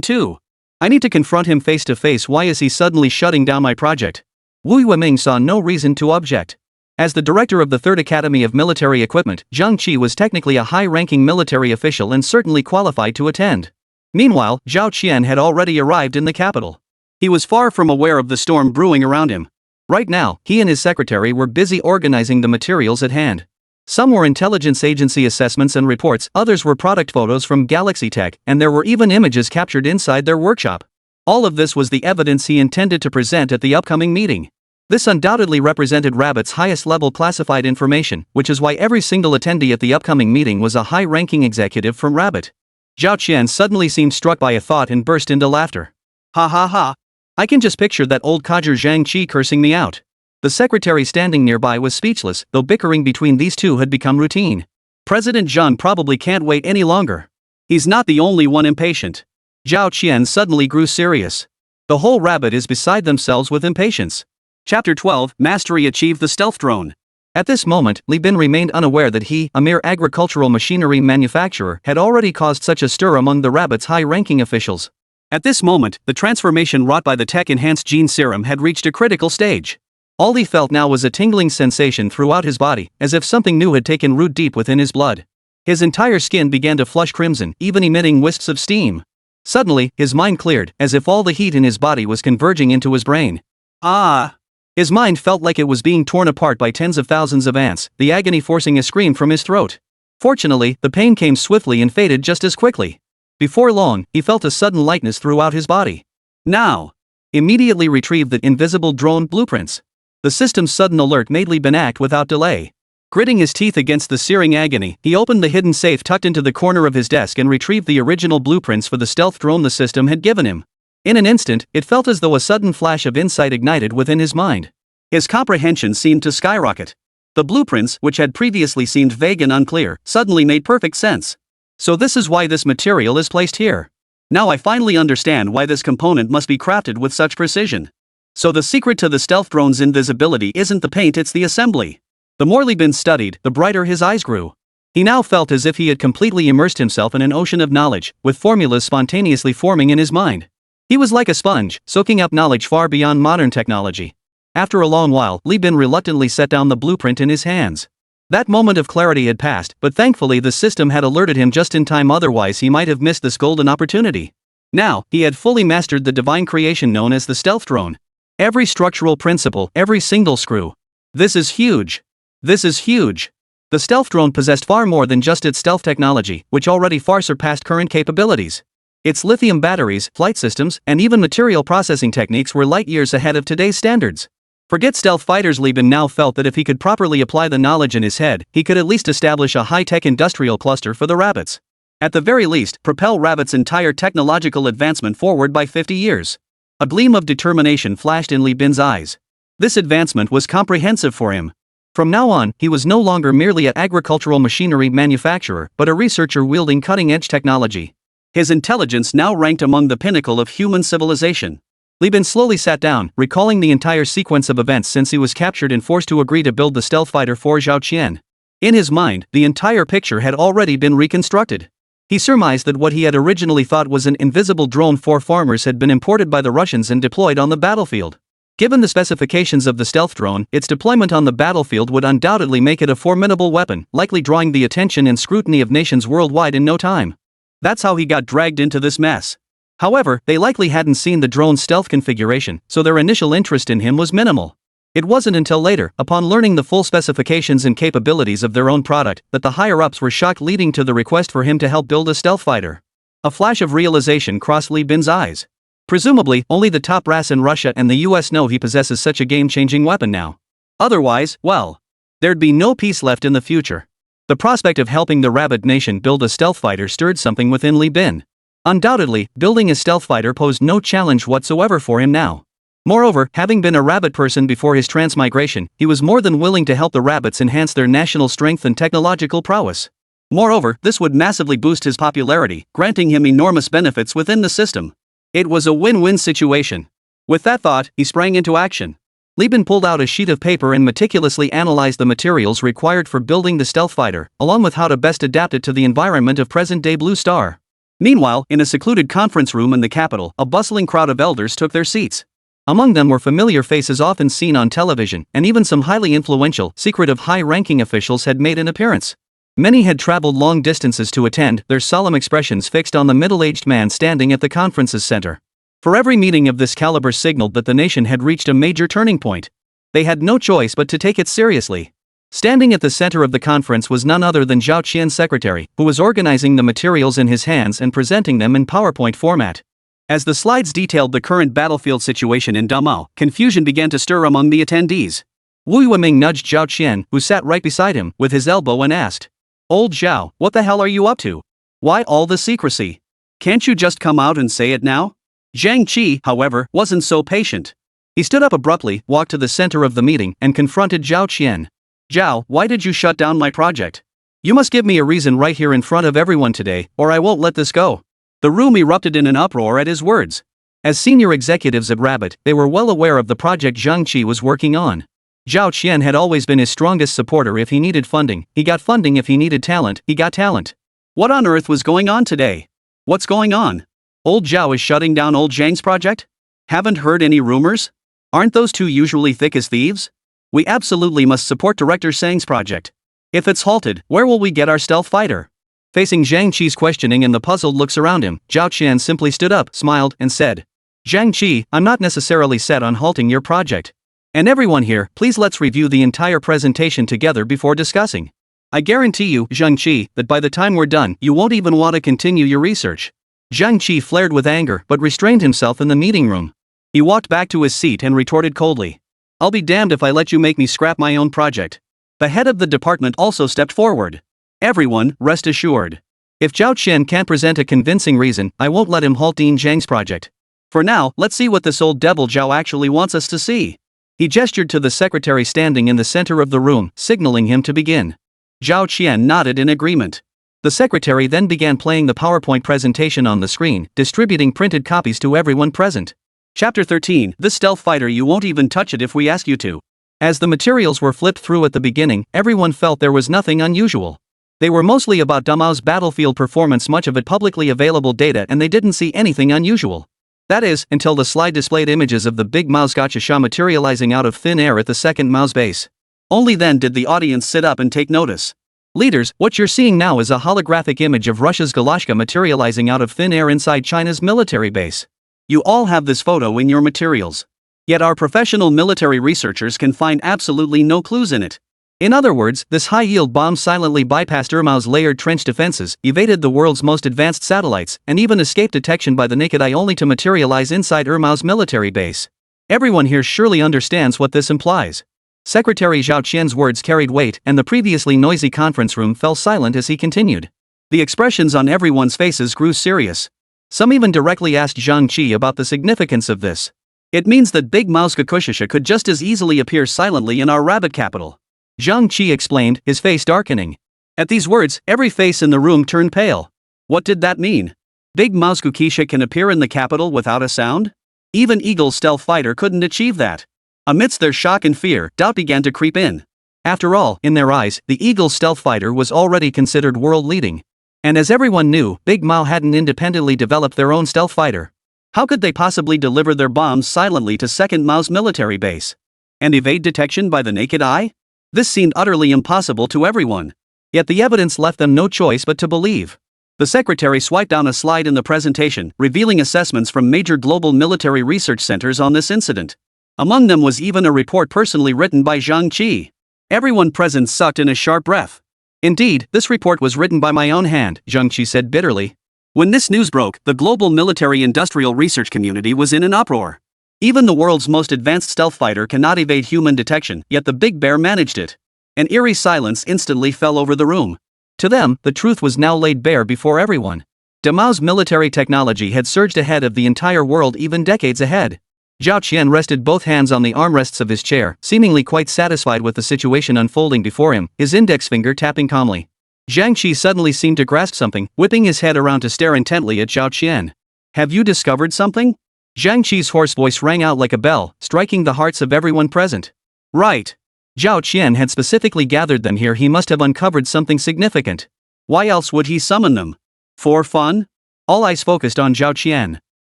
too. I need to confront him face to face. Why is he suddenly shutting down my project? Wu Weming saw no reason to object. As the director of the 3rd Academy of Military Equipment, Zhang Qi was technically a high-ranking military official and certainly qualified to attend. Meanwhile, Zhao Qian had already arrived in the capital. He was far from aware of the storm brewing around him. Right now, he and his secretary were busy organizing the materials at hand. Some were intelligence agency assessments and reports, others were product photos from Galaxy Tech, and there were even images captured inside their workshop. All of this was the evidence he intended to present at the upcoming meeting. This undoubtedly represented Rabbit's highest-level classified information, which is why every single attendee at the upcoming meeting was a high-ranking executive from Rabbit. Zhao Qian suddenly seemed struck by a thought and burst into laughter. Ha ha ha! I can just picture that old codger Zhang Qi cursing me out. The secretary standing nearby was speechless, though bickering between these two had become routine. President Zhang probably can't wait any longer. He's not the only one impatient. Zhao Qian suddenly grew serious. The whole Rabbit is beside themselves with impatience. Chapter 12, Mastery achieved the stealth drone. At this moment, Li Bin remained unaware that he, a mere agricultural machinery manufacturer, had already caused such a stir among the Rabbit's high-ranking officials. At this moment, the transformation wrought by the tech-enhanced gene serum had reached a critical stage. All he felt now was a tingling sensation throughout his body, as if something new had taken root deep within his blood. His entire skin began to flush crimson, even emitting wisps of steam. Suddenly, his mind cleared, as if all the heat in his body was converging into his brain. Ah! His mind felt like it was being torn apart by tens of thousands of ants, the agony forcing a scream from his throat. Fortunately, the pain came swiftly and faded just as quickly. Before long, he felt a sudden lightness throughout his body. Now! Immediately retrieve the invisible drone blueprints. The system's sudden alert made Li Bin act without delay. Gritting his teeth against the searing agony, he opened the hidden safe tucked into the corner of his desk and retrieved the original blueprints for the stealth drone the system had given him. In an instant, it felt as though a sudden flash of insight ignited within his mind. His comprehension seemed to skyrocket. The blueprints, which had previously seemed vague and unclear, suddenly made perfect sense. So this is why this material is placed here. Now I finally understand why this component must be crafted with such precision. So the secret to the stealth drone's invisibility isn't the paint, it's the assembly. The more Li Bin studied, the brighter his eyes grew. He now felt as if he had completely immersed himself in an ocean of knowledge, with formulas spontaneously forming in his mind. He was like a sponge, soaking up knowledge far beyond modern technology. After a long while, Li Bin reluctantly set down the blueprint in his hands. That moment of clarity had passed, but thankfully the system had alerted him just in time, otherwise he might have missed this golden opportunity. Now, he had fully mastered the divine creation known as the stealth drone. Every structural principle, every single screw. This is huge. This is huge. The stealth drone possessed far more than just its stealth technology, which already far surpassed current capabilities. Its lithium batteries, flight systems, and even material processing techniques were light years ahead of today's standards. Forget stealth fighters, Li Bin now felt that if he could properly apply the knowledge in his head, he could at least establish a high-tech industrial cluster for the rabbits. At the very least, propel rabbits' entire technological advancement forward by 50 years. A gleam of determination flashed in Li Bin's eyes. This advancement was comprehensive for him. From now on, he was no longer merely an agricultural machinery manufacturer, but a researcher wielding cutting-edge technology. His intelligence now ranked among the pinnacle of human civilization. Li Bin slowly sat down, recalling the entire sequence of events since he was captured and forced to agree to build the stealth fighter for Zhao Qian. In his mind, the entire picture had already been reconstructed. He surmised that what he had originally thought was an invisible drone for farmers had been imported by the Russians and deployed on the battlefield. Given the specifications of the stealth drone, its deployment on the battlefield would undoubtedly make it a formidable weapon, likely drawing the attention and scrutiny of nations worldwide in no time. That's how he got dragged into this mess. However, they likely hadn't seen the drone's stealth configuration, so their initial interest in him was minimal. It wasn't until later, upon learning the full specifications and capabilities of their own product, that the higher-ups were shocked, leading to the request for him to help build a stealth fighter. A flash of realization crossed Li Bin's eyes. Presumably, only the top brass in Russia and the US know he possesses such a game-changing weapon now. Otherwise, well, there'd be no peace left in the future. The prospect of helping the Rabbit Nation build a stealth fighter stirred something within Li Bin. Undoubtedly, building a stealth fighter posed no challenge whatsoever for him now. Moreover, having been a rabbit person before his transmigration, he was more than willing to help the rabbits enhance their national strength and technological prowess. Moreover, this would massively boost his popularity, granting him enormous benefits within the system. It was a win-win situation. With that thought, he sprang into action. Li Bin pulled out a sheet of paper and meticulously analyzed the materials required for building the stealth fighter, along with how to best adapt it to the environment of present-day Blue Star. Meanwhile, in a secluded conference room in the capital, a bustling crowd of elders took their seats. Among them were familiar faces often seen on television, and even some highly influential, secretive high-ranking officials had made an appearance. Many had traveled long distances to attend, their solemn expressions fixed on the middle-aged man standing at the conference's center. For every meeting of this caliber signaled that the nation had reached a major turning point. They had no choice but to take it seriously. Standing at the center of the conference was none other than Zhao Qian's secretary, who was organizing the materials in his hands and presenting them in PowerPoint format. As the slides detailed the current battlefield situation in Damao, confusion began to stir among the attendees. Wu Yueming nudged Zhao Qian, who sat right beside him, with his elbow and asked, "Old Zhao, what the hell are you up to? Why all the secrecy? Can't you just come out and say it now?" Zhang Qi, however, wasn't so patient. He stood up abruptly, walked to the center of the meeting, and confronted Zhao Qian. "Zhao, why did you shut down my project? You must give me a reason right here in front of everyone today, or I won't let this go." The room erupted in an uproar at his words. As senior executives at Rabbit, they were well aware of the project Zhang Qi was working on. Zhao Qian had always been his strongest supporter. If he needed funding, he got funding. If he needed talent, he got talent. What on earth was going on today? What's going on? Old Zhao is shutting down old Zhang's project? Haven't heard any rumors? Aren't those two usually thick as thieves? We absolutely must support Director Zhang's project. If it's halted, where will we get our stealth fighter? Facing Zhang Qi's questioning and the puzzled looks around him, Zhao Qian simply stood up, smiled, and said, "Zhang Qi, I'm not necessarily set on halting your project. And everyone here, please let's review the entire presentation together before discussing. I guarantee you, Zhang Qi, that by the time we're done, you won't even want to continue your research." Zhang Qi flared with anger but restrained himself in the meeting room. He walked back to his seat and retorted coldly, "I'll be damned if I let you make me scrap my own project." The head of the department also stepped forward. "Everyone, rest assured. If Zhao Qian can't present a convincing reason, I won't let him halt Dean Zhang's project. For now, let's see what this old devil Zhao actually wants us to see." He gestured to the secretary standing in the center of the room, signaling him to begin. Zhao Qian nodded in agreement. The secretary then began playing the PowerPoint presentation on the screen, distributing printed copies to everyone present. Chapter 13, This stealth fighter, you won't even touch it if we ask you to. As the materials were flipped through at the beginning, everyone felt there was nothing unusual. They were mostly about Damao's battlefield performance, much of it publicly available data, and they didn't see anything unusual. That is, until the slide displayed images of the big Mao's Gachasha materializing out of thin air at the second Mao's base. Only then did the audience sit up and take notice. "Leaders, what you're seeing now is a holographic image of Russia's Galashka materializing out of thin air inside China's military base. You all have this photo in your materials. Yet our professional military researchers can find absolutely no clues in it. In other words, this high-yield bomb silently bypassed Mao's layered trench defenses, evaded the world's most advanced satellites, and even escaped detection by the naked eye only to materialize inside Mao's military base. Everyone here surely understands what this implies. Secretary Zhao Qian's words carried weight, and the previously noisy conference room fell silent as he continued. The expressions on everyone's faces grew serious. Some even directly asked Zhang Qi about the significance of this. It means that Big Mao's Gakushisha could just as easily appear silently in our rabbit capital. Zhang Qi explained, his face darkening. At these words, every face in the room turned pale. What did that mean? Big Mao's Gakushisha can appear in the capital without a sound? Even Eagle's stealth fighter couldn't achieve that. Amidst their shock and fear, doubt began to creep in. After all, in their eyes, the Eagle's stealth fighter was already considered world-leading. And as everyone knew, Big Mao hadn't independently developed their own stealth fighter. How could they possibly deliver their bombs silently to Second Mao's military base? And evade detection by the naked eye? This seemed utterly impossible to everyone. Yet the evidence left them no choice but to believe. The secretary swiped down a slide in the presentation, revealing assessments from major global military research centers on this incident. Among them was even a report personally written by Zhang Qi. Everyone present sucked in a sharp breath. Indeed, this report was written by my own hand, Zhang Qi said bitterly. When this news broke, the global military-industrial research community was in an uproar. Even the world's most advanced stealth fighter cannot evade human detection, yet the Big Bear managed it. An eerie silence instantly fell over the room. To them, the truth was now laid bare before everyone. Mao's military technology had surged ahead of the entire world even decades ahead. Zhao Qian rested both hands on the armrests of his chair, seemingly quite satisfied with the situation unfolding before him, his index finger tapping calmly. Zhang Qi suddenly seemed to grasp something, whipping his head around to stare intently at Zhao Qian. Have you discovered something? Zhang Qi's hoarse voice rang out like a bell, striking the hearts of everyone present. Right. Zhao Qian had specifically gathered them here. He must have uncovered something significant. Why else would he summon them? For fun? All eyes focused on Zhao Qian.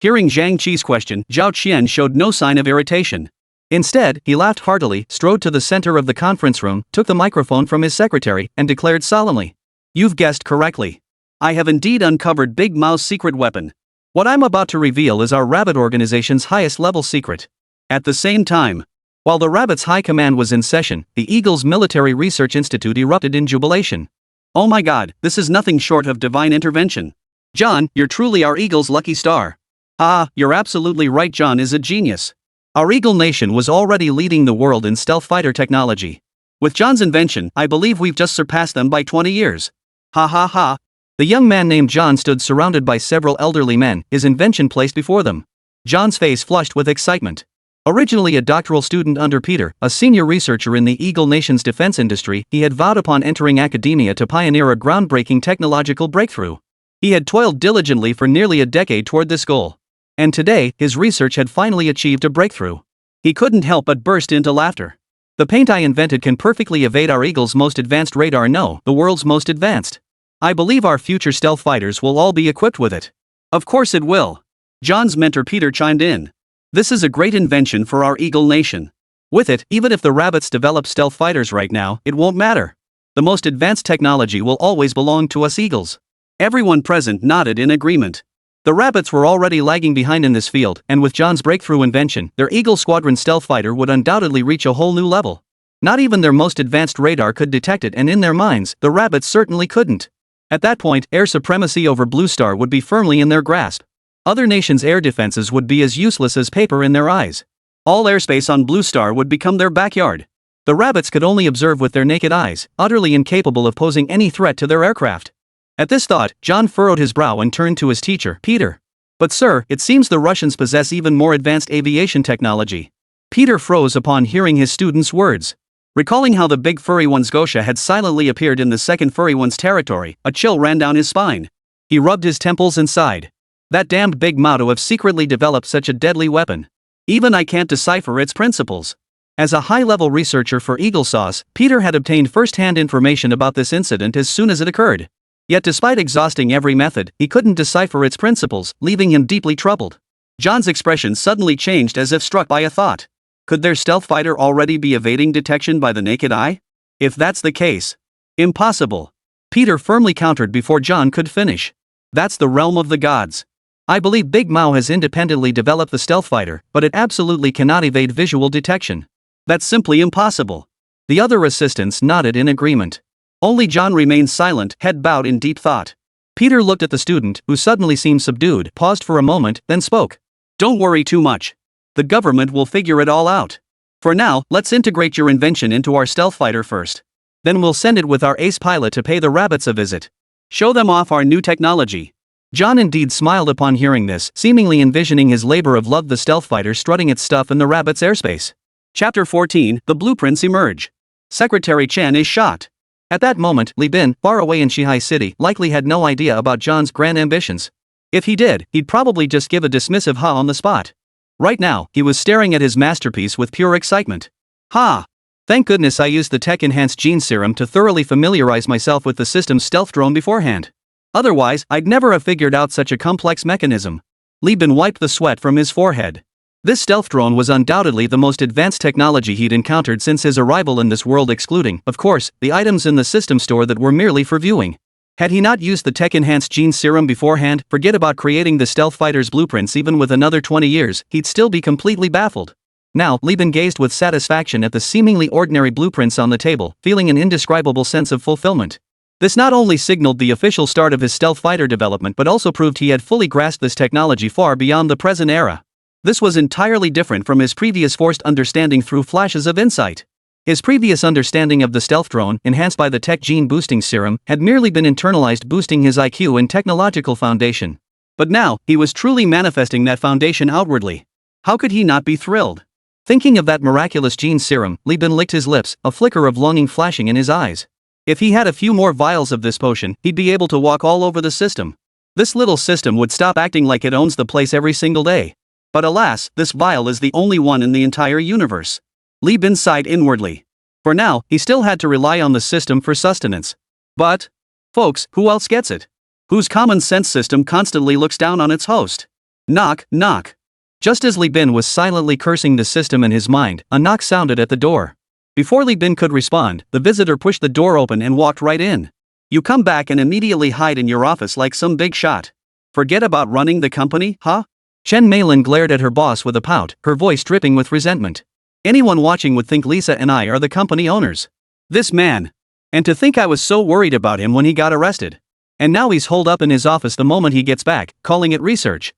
Hearing Zhang Qi's question, Zhao Qian showed no sign of irritation. Instead, he laughed heartily, strode to the center of the conference room, took the microphone from his secretary, and declared solemnly. You've guessed correctly. I have indeed uncovered Big Mao's secret weapon. What I'm about to reveal is our rabbit organization's highest level secret. At the same time, while the rabbit's high command was in session, the Eagle's Military Research Institute erupted in jubilation. Oh my God, this is nothing short of divine intervention. John, you're truly our Eagle's lucky star. Ah, you're absolutely right. John is a genius. Our Eagle Nation was already leading the world in stealth fighter technology. With John's invention, I believe we've just surpassed them by 20 years. Ha ha ha. The young man named John stood surrounded by several elderly men, his invention placed before them. John's face flushed with excitement. Originally a doctoral student under Peter, a senior researcher in the Eagle Nation's defense industry, he had vowed upon entering academia to pioneer a groundbreaking technological breakthrough. He had toiled diligently for nearly a decade toward this goal. And today, his research had finally achieved a breakthrough. He couldn't help but burst into laughter. The paint I invented can perfectly evade our Eagle's most advanced radar. No, the world's most advanced. I believe our future stealth fighters will all be equipped with it. Of course it will. John's mentor Peter chimed in. This is a great invention for our Eagle Nation. With it, even if the rabbits develop stealth fighters right now, it won't matter. The most advanced technology will always belong to us Eagles. Everyone present nodded in agreement. The rabbits were already lagging behind in this field, and with John's breakthrough invention, their Eagle Squadron stealth fighter would undoubtedly reach a whole new level. Not even their most advanced radar could detect it, and in their minds, the rabbits certainly couldn't. At that point, air supremacy over Blue Star would be firmly in their grasp. Other nations' air defenses would be as useless as paper in their eyes. All airspace on Blue Star would become their backyard. The rabbits could only observe with their naked eyes, utterly incapable of posing any threat to their aircraft. At this thought, John furrowed his brow and turned to his teacher, Peter. But sir, it seems the Russians possess even more advanced aviation technology. Peter froze upon hearing his student's words. Recalling how the big furry one's Gosha had silently appeared in the second furry one's territory, a chill ran down his spine. He rubbed his temples and sighed. That damned Big Mao to have secretly developed such a deadly weapon. Even I can't decipher its principles. As a high-level researcher for Eagle Sauce, Peter had obtained first-hand information about this incident as soon as it occurred. Yet despite exhausting every method, he couldn't decipher its principles, leaving him deeply troubled. John's expression suddenly changed as if struck by a thought. Could their stealth fighter already be evading detection by the naked eye? If that's the case, impossible. Peter firmly countered before John could finish. That's the realm of the gods. I believe Big Mao has independently developed the stealth fighter, but it absolutely cannot evade visual detection. That's simply impossible. The other assistants nodded in agreement. Only John remained silent, head bowed in deep thought. Peter looked at the student, who suddenly seemed subdued, paused for a moment, then spoke. Don't worry too much. The government will figure it all out. For now, let's integrate your invention into our stealth fighter first. Then we'll send it with our ace pilot to pay the rabbits a visit. Show them off our new technology." John indeed smiled upon hearing this, seemingly envisioning his labor of love, the stealth fighter strutting its stuff in the rabbit's airspace. Chapter 14, The Blueprints Emerge. Secretary Chen is shot. At that moment, Li Bin, far away in Shihai City, likely had no idea about John's grand ambitions. If he did, he'd probably just give a dismissive ha on the spot. Right now, he was staring at his masterpiece with pure excitement. Ha! Thank goodness I used the tech-enhanced gene serum to thoroughly familiarize myself with the system's stealth drone beforehand. Otherwise, I'd never have figured out such a complex mechanism. Li Bin wiped the sweat from his forehead. This stealth drone was undoubtedly the most advanced technology he'd encountered since his arrival in this world, excluding, of course, the items in the system store that were merely for viewing. Had he not used the tech-enhanced gene serum beforehand, forget about creating the stealth fighter's blueprints. Even with another 20 years, he'd still be completely baffled. Now, Li Bin gazed with satisfaction at the seemingly ordinary blueprints on the table, feeling an indescribable sense of fulfillment. This not only signaled the official start of his stealth fighter development but also proved he had fully grasped this technology far beyond the present era. This was entirely different from his previous forced understanding through flashes of insight. His previous understanding of the stealth drone, enhanced by the tech gene boosting serum, had merely been internalized, boosting his IQ and technological foundation. But now, he was truly manifesting that foundation outwardly. How could he not be thrilled? Thinking of that miraculous gene serum, Li Bin licked his lips, a flicker of longing flashing in his eyes. If he had a few more vials of this potion, he'd be able to walk all over the system. This little system would stop acting like it owns the place every single day. But alas, this vial is the only one in the entire universe. Li Bin sighed inwardly. For now, he still had to rely on the system for sustenance. But, folks, who else gets it? Whose common sense system constantly looks down on its host? Knock, knock. Just as Li Bin was silently cursing the system in his mind, a knock sounded at the door. Before Li Bin could respond, the visitor pushed the door open and walked right in. "You come back and immediately hide in your office like some big shot. Forget about running the company, huh?" Chen Meilin glared at her boss with a pout, her voice dripping with resentment. "Anyone watching would think Lisa and I are the company owners. This man. And to think I was so worried about him when he got arrested. And now he's holed up in his office the moment he gets back, calling it research."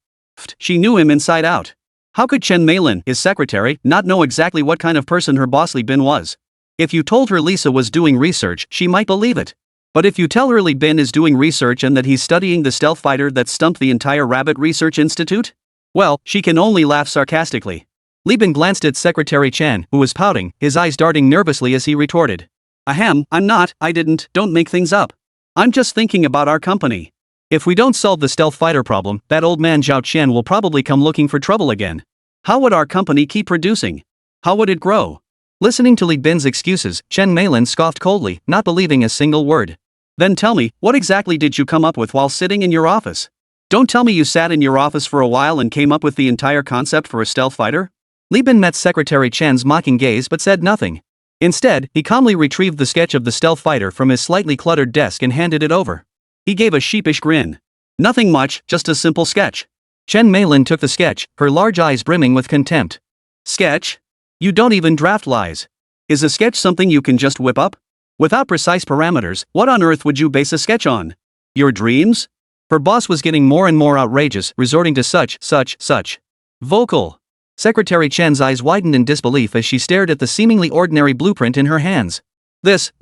She knew him inside out. How could Chen Meilin, his secretary, not know exactly what kind of person her boss Li Bin was? If you told her Lisa was doing research, she might believe it. But if you tell her Li Bin is doing research and that he's studying the stealth fighter that stumped the entire Rabbit Research Institute? Well, she can only laugh sarcastically. Li Bin glanced at Secretary Chen, who was pouting, his eyes darting nervously as he retorted. "Ahem, I didn't, don't make things up. I'm just thinking about our company. If we don't solve the stealth fighter problem, that old man Zhao Qian will probably come looking for trouble again. How would our company keep producing? How would it grow?" Listening to Li Bin's excuses, Chen Meilin scoffed coldly, not believing a single word. "Then tell me, what exactly did you come up with while sitting in your office? Don't tell me you sat in your office for a while and came up with the entire concept for a stealth fighter?" Li Bin met Secretary Chen's mocking gaze but said nothing. Instead, he calmly retrieved the sketch of the stealth fighter from his slightly cluttered desk and handed it over. He gave a sheepish grin. "Nothing much, just a simple sketch." Chen Meilin took the sketch, her large eyes brimming with contempt. "Sketch? You don't even draft lies. Is a sketch something you can just whip up? Without precise parameters, what on earth would you base a sketch on? Your dreams?" Her boss was getting more and more outrageous, resorting to such vocal. Secretary Chen's eyes widened in disbelief as she stared at the seemingly ordinary blueprint in her hands. This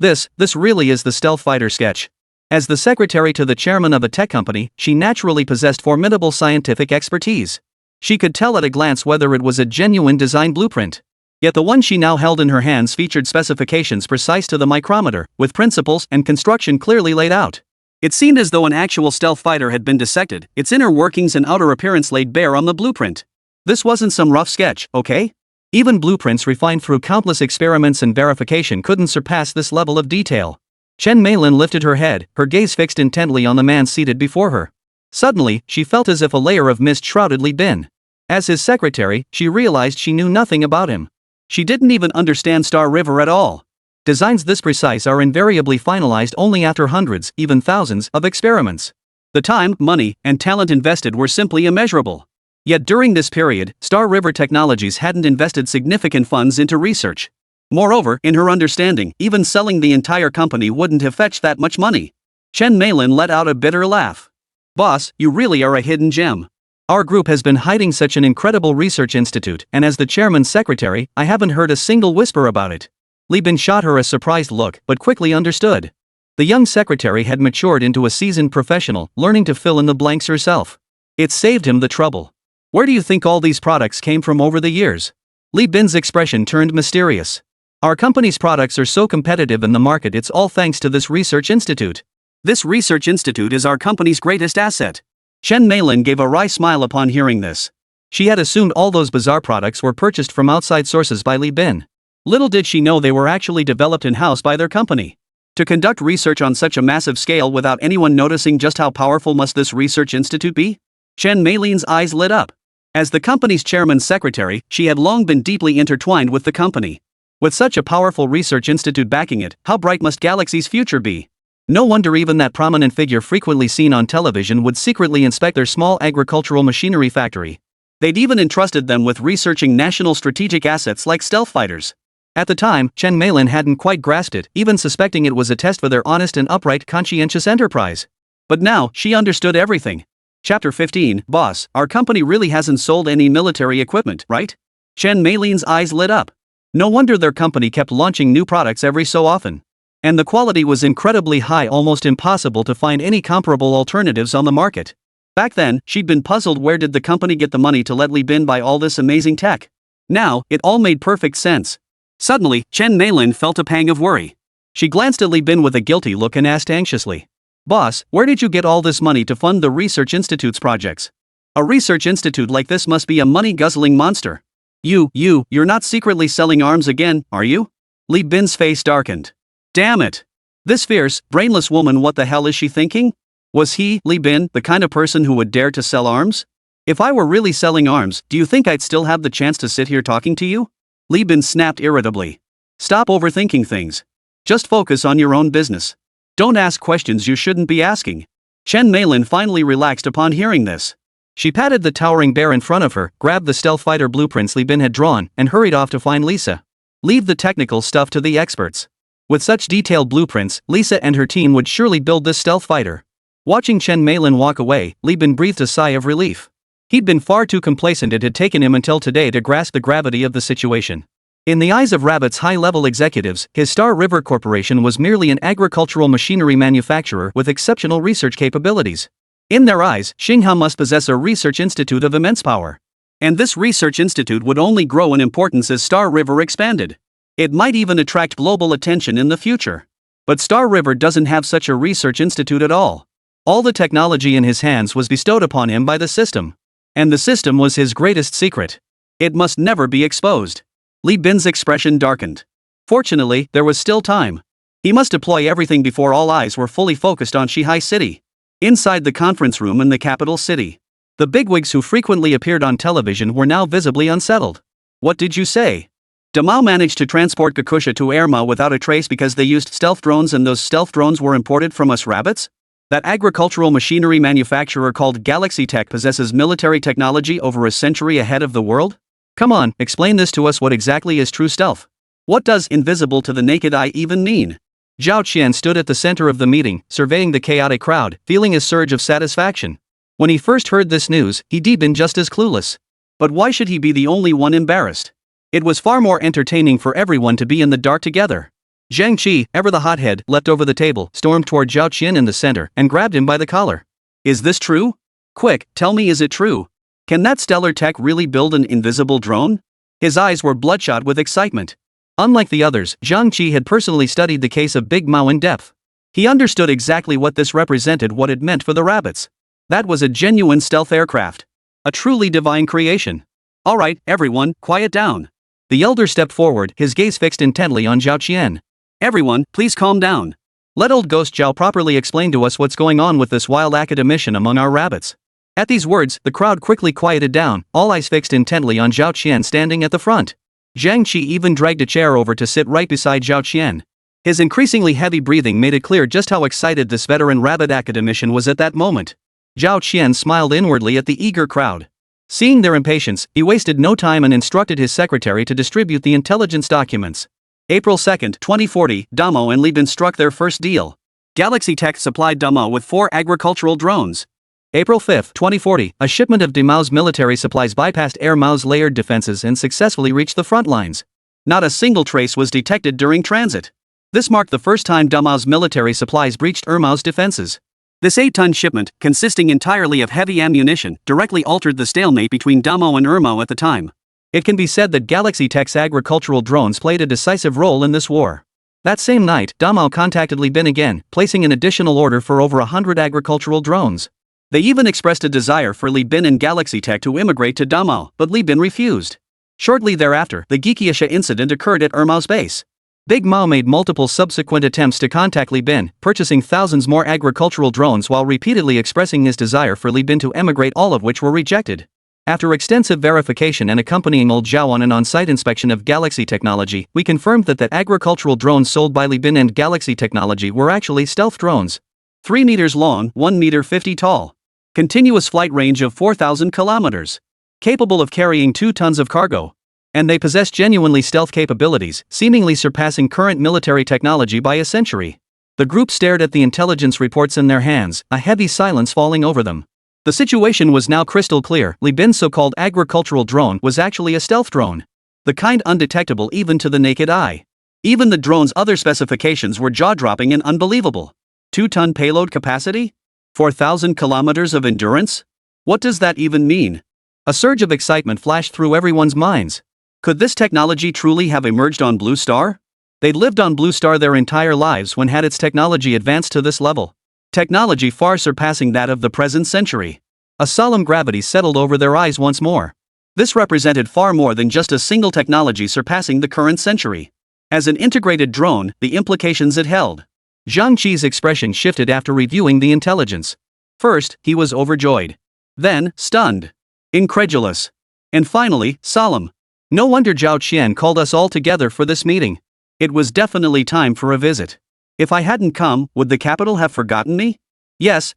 really is the stealth fighter sketch. As the secretary to the chairman of a tech company, she naturally possessed formidable scientific expertise. She could tell at a glance whether it was a genuine design blueprint. Yet the one she now held in her hands featured specifications precise to the micrometer, with principles and construction clearly laid out. It seemed as though an actual stealth fighter had been dissected, its inner workings and outer appearance laid bare on the blueprint. This wasn't some rough sketch, okay? Even blueprints refined through countless experiments and verification couldn't surpass this level of detail. Chen Meilin lifted her head, her gaze fixed intently on the man seated before her. Suddenly, she felt as if a layer of mist shrouded Li Bin. As his secretary, she realized she knew nothing about him. She didn't even understand Star River at all. Designs this precise are invariably finalized only after hundreds, even thousands, of experiments. The time, money, and talent invested were simply immeasurable. Yet during this period, Star River Technologies hadn't invested significant funds into research. Moreover, in her understanding, even selling the entire company wouldn't have fetched that much money. Chen Meilin let out a bitter laugh. "Boss, you really are a hidden gem. Our group has been hiding such an incredible research institute, and as the chairman's secretary, I haven't heard a single whisper about it. Li Bin shot her a surprised look, but quickly understood. The young secretary had matured into a seasoned professional, learning to fill in the blanks herself. It saved him the trouble. Where do you think all these products came from over the years? Li Bin's expression turned mysterious. Our company's products are so competitive in the market, it's all thanks to this research institute. This research institute is our company's greatest asset. Chen Meilin gave a wry smile upon hearing this. She had assumed all those bizarre products were purchased from outside sources by Li Bin. Little did she know they were actually developed in-house by their company. To conduct research on such a massive scale without anyone noticing just how powerful must this research institute be? Chen Meilin's eyes lit up. As the company's chairman's secretary, she had long been deeply intertwined with the company. With such a powerful research institute backing it, how bright must Galaxy's future be? No wonder even that prominent figure frequently seen on television would secretly inspect their small agricultural machinery factory. They'd even entrusted them with researching national strategic assets like stealth fighters. At the time, Chen Meilin hadn't quite grasped it, even suspecting it was a test for their honest and upright conscientious enterprise. But now, she understood everything. Chapter 15, Boss, our company really hasn't sold any military equipment, right? Chen Meilin's eyes lit up. No wonder their company kept launching new products every so often. And the quality was incredibly high, almost impossible to find any comparable alternatives on the market. Back then, she'd been puzzled where did the company get the money to let Li Bin buy all this amazing tech. Now, it all made perfect sense. Suddenly, Chen Meilin felt a pang of worry. She glanced at Li Bin with a guilty look and asked anxiously, Boss, where did you get all this money to fund the research institute's projects? A research institute like this must be a money-guzzling monster. You're not secretly selling arms again, are you? Li Bin's face darkened. Damn it! This fierce, brainless woman, what the hell is she thinking? Was he, Li Bin, the kind of person who would dare to sell arms? If I were really selling arms, do you think I'd still have the chance to sit here talking to you? Li Bin snapped irritably. Stop overthinking things. Just focus on your own business. Don't ask questions you shouldn't be asking. Chen Meilin finally relaxed upon hearing this. She patted the towering bear in front of her, grabbed the stealth fighter blueprints Li Bin had drawn, and hurried off to find Lisa. Leave the technical stuff to the experts. With such detailed blueprints, Lisa and her team would surely build this stealth fighter. Watching Chen Meilin walk away, Li Bin breathed a sigh of relief. He'd been far too complacent. It had taken him until today to grasp the gravity of the situation. In the eyes of Rabbit's high-level executives, his Star River Corporation was merely an agricultural machinery manufacturer with exceptional research capabilities. In their eyes, Xinghua must possess a research institute of immense power. And this research institute would only grow in importance as Star River expanded. It might even attract global attention in the future. But Star River doesn't have such a research institute at all. All the technology in his hands was bestowed upon him by the system. And the system was his greatest secret. It must never be exposed. Li Bin's expression darkened. Fortunately, there was still time. He must deploy everything before all eyes were fully focused on Shihai City. Inside the conference room in the capital city, the bigwigs who frequently appeared on television were now visibly unsettled. What did you say? Damao managed to transport Gakusha to Erma without a trace because they used stealth drones, and those stealth drones were imported from us rabbits? That agricultural machinery manufacturer called Galaxy Tech possesses military technology over a century ahead of the world? Come on, explain this to us. What exactly is true stealth? What does invisible to the naked eye even mean? Zhao Qian stood at the center of the meeting, surveying the chaotic crowd, feeling a surge of satisfaction. When he first heard this news, he'd been just as clueless. But why should he be the only one embarrassed? It was far more entertaining for everyone to be in the dark together. Zhang Qi, ever the hothead, leapt over the table, stormed toward Zhao Qian in the center, and grabbed him by the collar. Is this true? Quick, tell me, is it true? Can that stellar tech really build an invisible drone? His eyes were bloodshot with excitement. Unlike the others, Zhang Qi had personally studied the case of Big Mao in depth. He understood exactly what this represented, what it meant for the rabbits. That was a genuine stealth aircraft. A truly divine creation. All right, everyone, quiet down. The elder stepped forward, his gaze fixed intently on Zhao Qian. Everyone, please calm down. Let old Ghost Zhao properly explain to us what's going on with this wild academician among our rabbits. At these words, the crowd quickly quieted down, all eyes fixed intently on Zhao Qian standing at the front. Zhang Qi even dragged a chair over to sit right beside Zhao Qian. His increasingly heavy breathing made it clear just how excited this veteran rabbit academician was at that moment. Zhao Qian smiled inwardly at the eager crowd. Seeing their impatience, he wasted no time and instructed his secretary to distribute the intelligence documents. April 2, 2040, Damo and Li Bin struck their first deal. Galaxy Tech supplied Damo with 4 agricultural drones. April 5, 2040, a shipment of Mao's military supplies bypassed Mao's layered defenses and successfully reached the front lines. Not a single trace was detected during transit. This marked the first time Mao's military supplies breached Mao's defenses. This 8-ton shipment, consisting entirely of heavy ammunition, directly altered the stalemate between Mao and Mao at the time. It can be said that Galaxy Tech's agricultural drones played a decisive role in this war. That same night, Mao contacted Li Bin again, placing an additional order for over 100 agricultural drones. They even expressed a desire for Li Bin and Galaxy Tech to immigrate to Mao, but Li Bin refused. Shortly thereafter, the Gekiasha incident occurred at Mao's base. Big Mao made multiple subsequent attempts to contact Li Bin, purchasing thousands more agricultural drones while repeatedly expressing his desire for Li Bin to emigrate, all of which were rejected. After extensive verification and accompanying Old Zhao on an on-site inspection of Galaxy Technology, we confirmed that agricultural drones sold by Li Bin and Galaxy Technology were actually stealth drones. 3 meters long, 1 meter 50 tall. Continuous flight range of 4,000 kilometers. Capable of carrying 2 tons of cargo. And they possess genuinely stealth capabilities, seemingly surpassing current military technology by a century. The group stared at the intelligence reports in their hands, a heavy silence falling over them. The situation was now crystal clear. Li Bin's so-called agricultural drone was actually a stealth drone. The kind undetectable even to the naked eye. Even the drone's other specifications were jaw-dropping and unbelievable. 2-ton payload capacity? 4,000 kilometers of endurance? What does that even mean? A surge of excitement flashed through everyone's minds. Could this technology truly have emerged on Blue Star? They'd lived on Blue Star their entire lives when had its technology advanced to this level. Technology far surpassing that of the present century. A solemn gravity settled over their eyes once more. This represented far more than just a single technology surpassing the current century. As an integrated drone, the implications it held. Zhang Qi's expression shifted after reviewing the intelligence. First, he was overjoyed. Then, stunned. Incredulous. And finally, solemn. No wonder Zhao Qian called us all together for this meeting. It was definitely time for a visit. If I hadn't come, would the capital have forgotten me? Yes.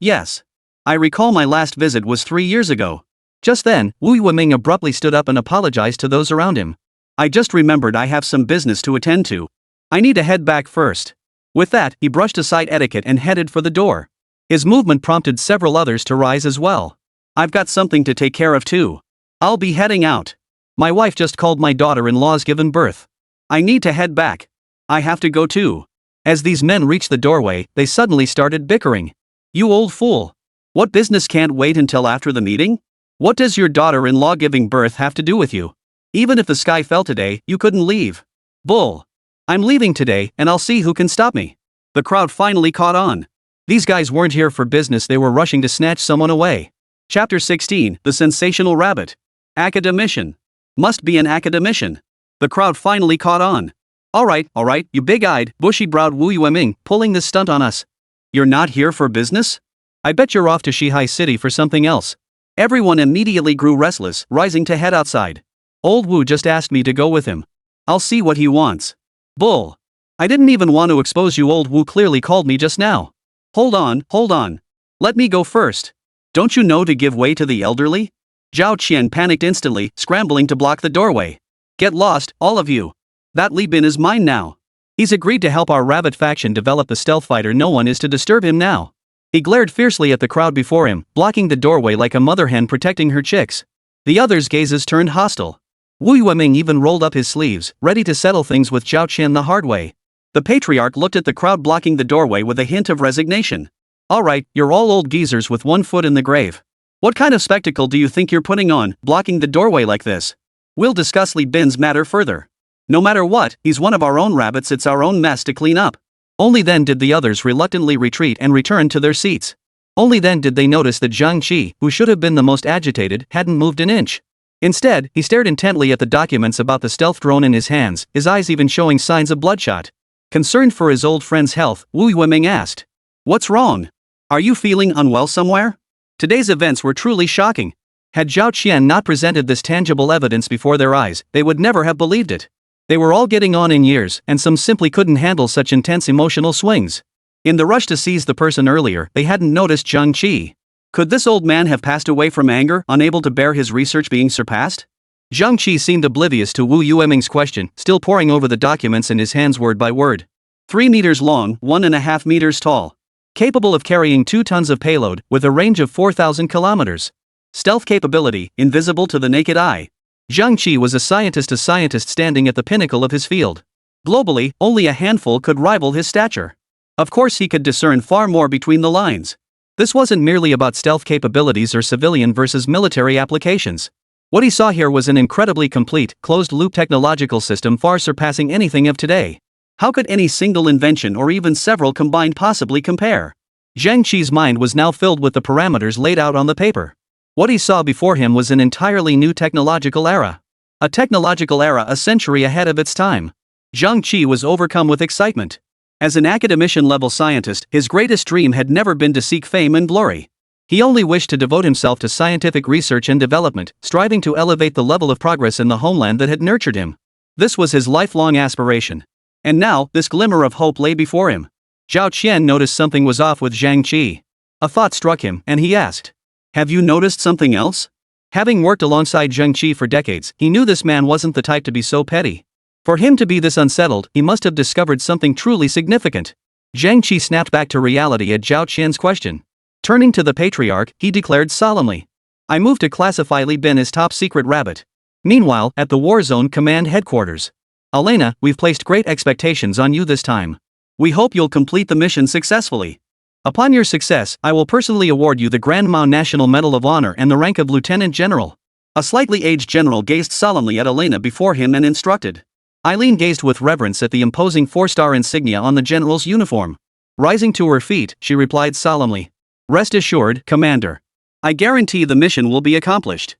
I recall my last visit was 3 years ago. Just then, Wu Yueming abruptly stood up and apologized to those around him. I just remembered I have some business to attend to. I need to head back first. With that, he brushed aside etiquette and headed for the door. His movement prompted several others to rise as well. I've got something to take care of too. I'll be heading out. My wife just called my daughter-in-law's given birth. I need to head back. I have to go too. As these men reached the doorway, they suddenly started bickering. You old fool. What business can't wait until after the meeting? What does your daughter-in-law giving birth have to do with you? Even if the sky fell today, you couldn't leave. Bull. I'm leaving today, and I'll see who can stop me. The crowd finally caught on. These guys weren't here for business, they were rushing to snatch someone away. Chapter 16, The Sensational Rabbit. Academician. Must be an academician. The crowd finally caught on. All right, you big-eyed, bushy-browed Wu Yueming, pulling this stunt on us. You're not here for business? I bet you're off to Shihai City for something else. Everyone immediately grew restless, rising to head outside. Old Wu just asked me to go with him. I'll see what he wants. Bull. I didn't even want to expose you. Old Wu clearly called me just now. Hold on. Let me go first. Don't you know to give way to the elderly? Zhao Qian panicked instantly, scrambling to block the doorway. Get lost, all of you. That Li Bin is mine now. He's agreed to help our rabbit faction develop the stealth fighter. No one is to disturb him now. He glared fiercely at the crowd before him, blocking the doorway like a mother hen protecting her chicks. The others' gazes turned hostile. Wu Yueming even rolled up his sleeves, ready to settle things with Zhao Qian the hard way. The patriarch looked at the crowd blocking the doorway with a hint of resignation. All right, you're all old geezers with one foot in the grave. What kind of spectacle do you think you're putting on, blocking the doorway like this? We'll discuss Li Bin's matter further. No matter what, he's one of our own rabbits, it's our own mess to clean up. Only then did the others reluctantly retreat and return to their seats. Only then did they notice that Zhang Qi, who should have been the most agitated, hadn't moved an inch. Instead, he stared intently at the documents about the stealth drone in his hands, his eyes even showing signs of bloodshot. Concerned for his old friend's health, Wu Yueming asked. What's wrong? Are you feeling unwell somewhere? Today's events were truly shocking. Had Zhao Qian not presented this tangible evidence before their eyes, they would never have believed it. They were all getting on in years, and some simply couldn't handle such intense emotional swings. In the rush to seize the person earlier, they hadn't noticed Zhang Qi. Could this old man have passed away from anger, unable to bear his research being surpassed? Zhang Qi seemed oblivious to Wu Yueming's question, still poring over the documents in his hands word by word. 3 meters long, 1.5 meters tall. Capable of carrying 2 tons of payload, with a range of 4,000 kilometers. Stealth capability, invisible to the naked eye. Zhang Qi was a scientist standing at the pinnacle of his field. Globally, only a handful could rival his stature. Of course, he could discern far more between the lines. This wasn't merely about stealth capabilities or civilian versus military applications. What he saw here was an incredibly complete, closed-loop technological system far surpassing anything of today. How could any single invention or even several combined possibly compare? Zhang Qi's mind was now filled with the parameters laid out on the paper. What he saw before him was an entirely new technological era. A technological era a century ahead of its time. Zhang Qi was overcome with excitement. As an academician-level scientist, his greatest dream had never been to seek fame and glory. He only wished to devote himself to scientific research and development, striving to elevate the level of progress in the homeland that had nurtured him. This was his lifelong aspiration. And now, this glimmer of hope lay before him. Zhao Qian noticed something was off with Zhang Qi. A thought struck him, and he asked, "Have you noticed something else?" Having worked alongside Zhang Qi for decades, he knew this man wasn't the type to be so petty. For him to be this unsettled, he must have discovered something truly significant. Zhang Qi snapped back to reality at Zhao Qian's question. Turning to the patriarch, he declared solemnly, "I move to classify Li Bin as top secret rabbit." Meanwhile, at the War Zone Command Headquarters. "Elena, we've placed great expectations on you this time. We hope you'll complete the mission successfully. Upon your success, I will personally award you the Grand Mao National Medal of Honor and the rank of Lieutenant General." A slightly aged general gazed solemnly at Elena before him and instructed. Eileen gazed with reverence at the imposing 4-star insignia on the general's uniform. Rising to her feet, she replied solemnly, "Rest assured, Commander. I guarantee the mission will be accomplished.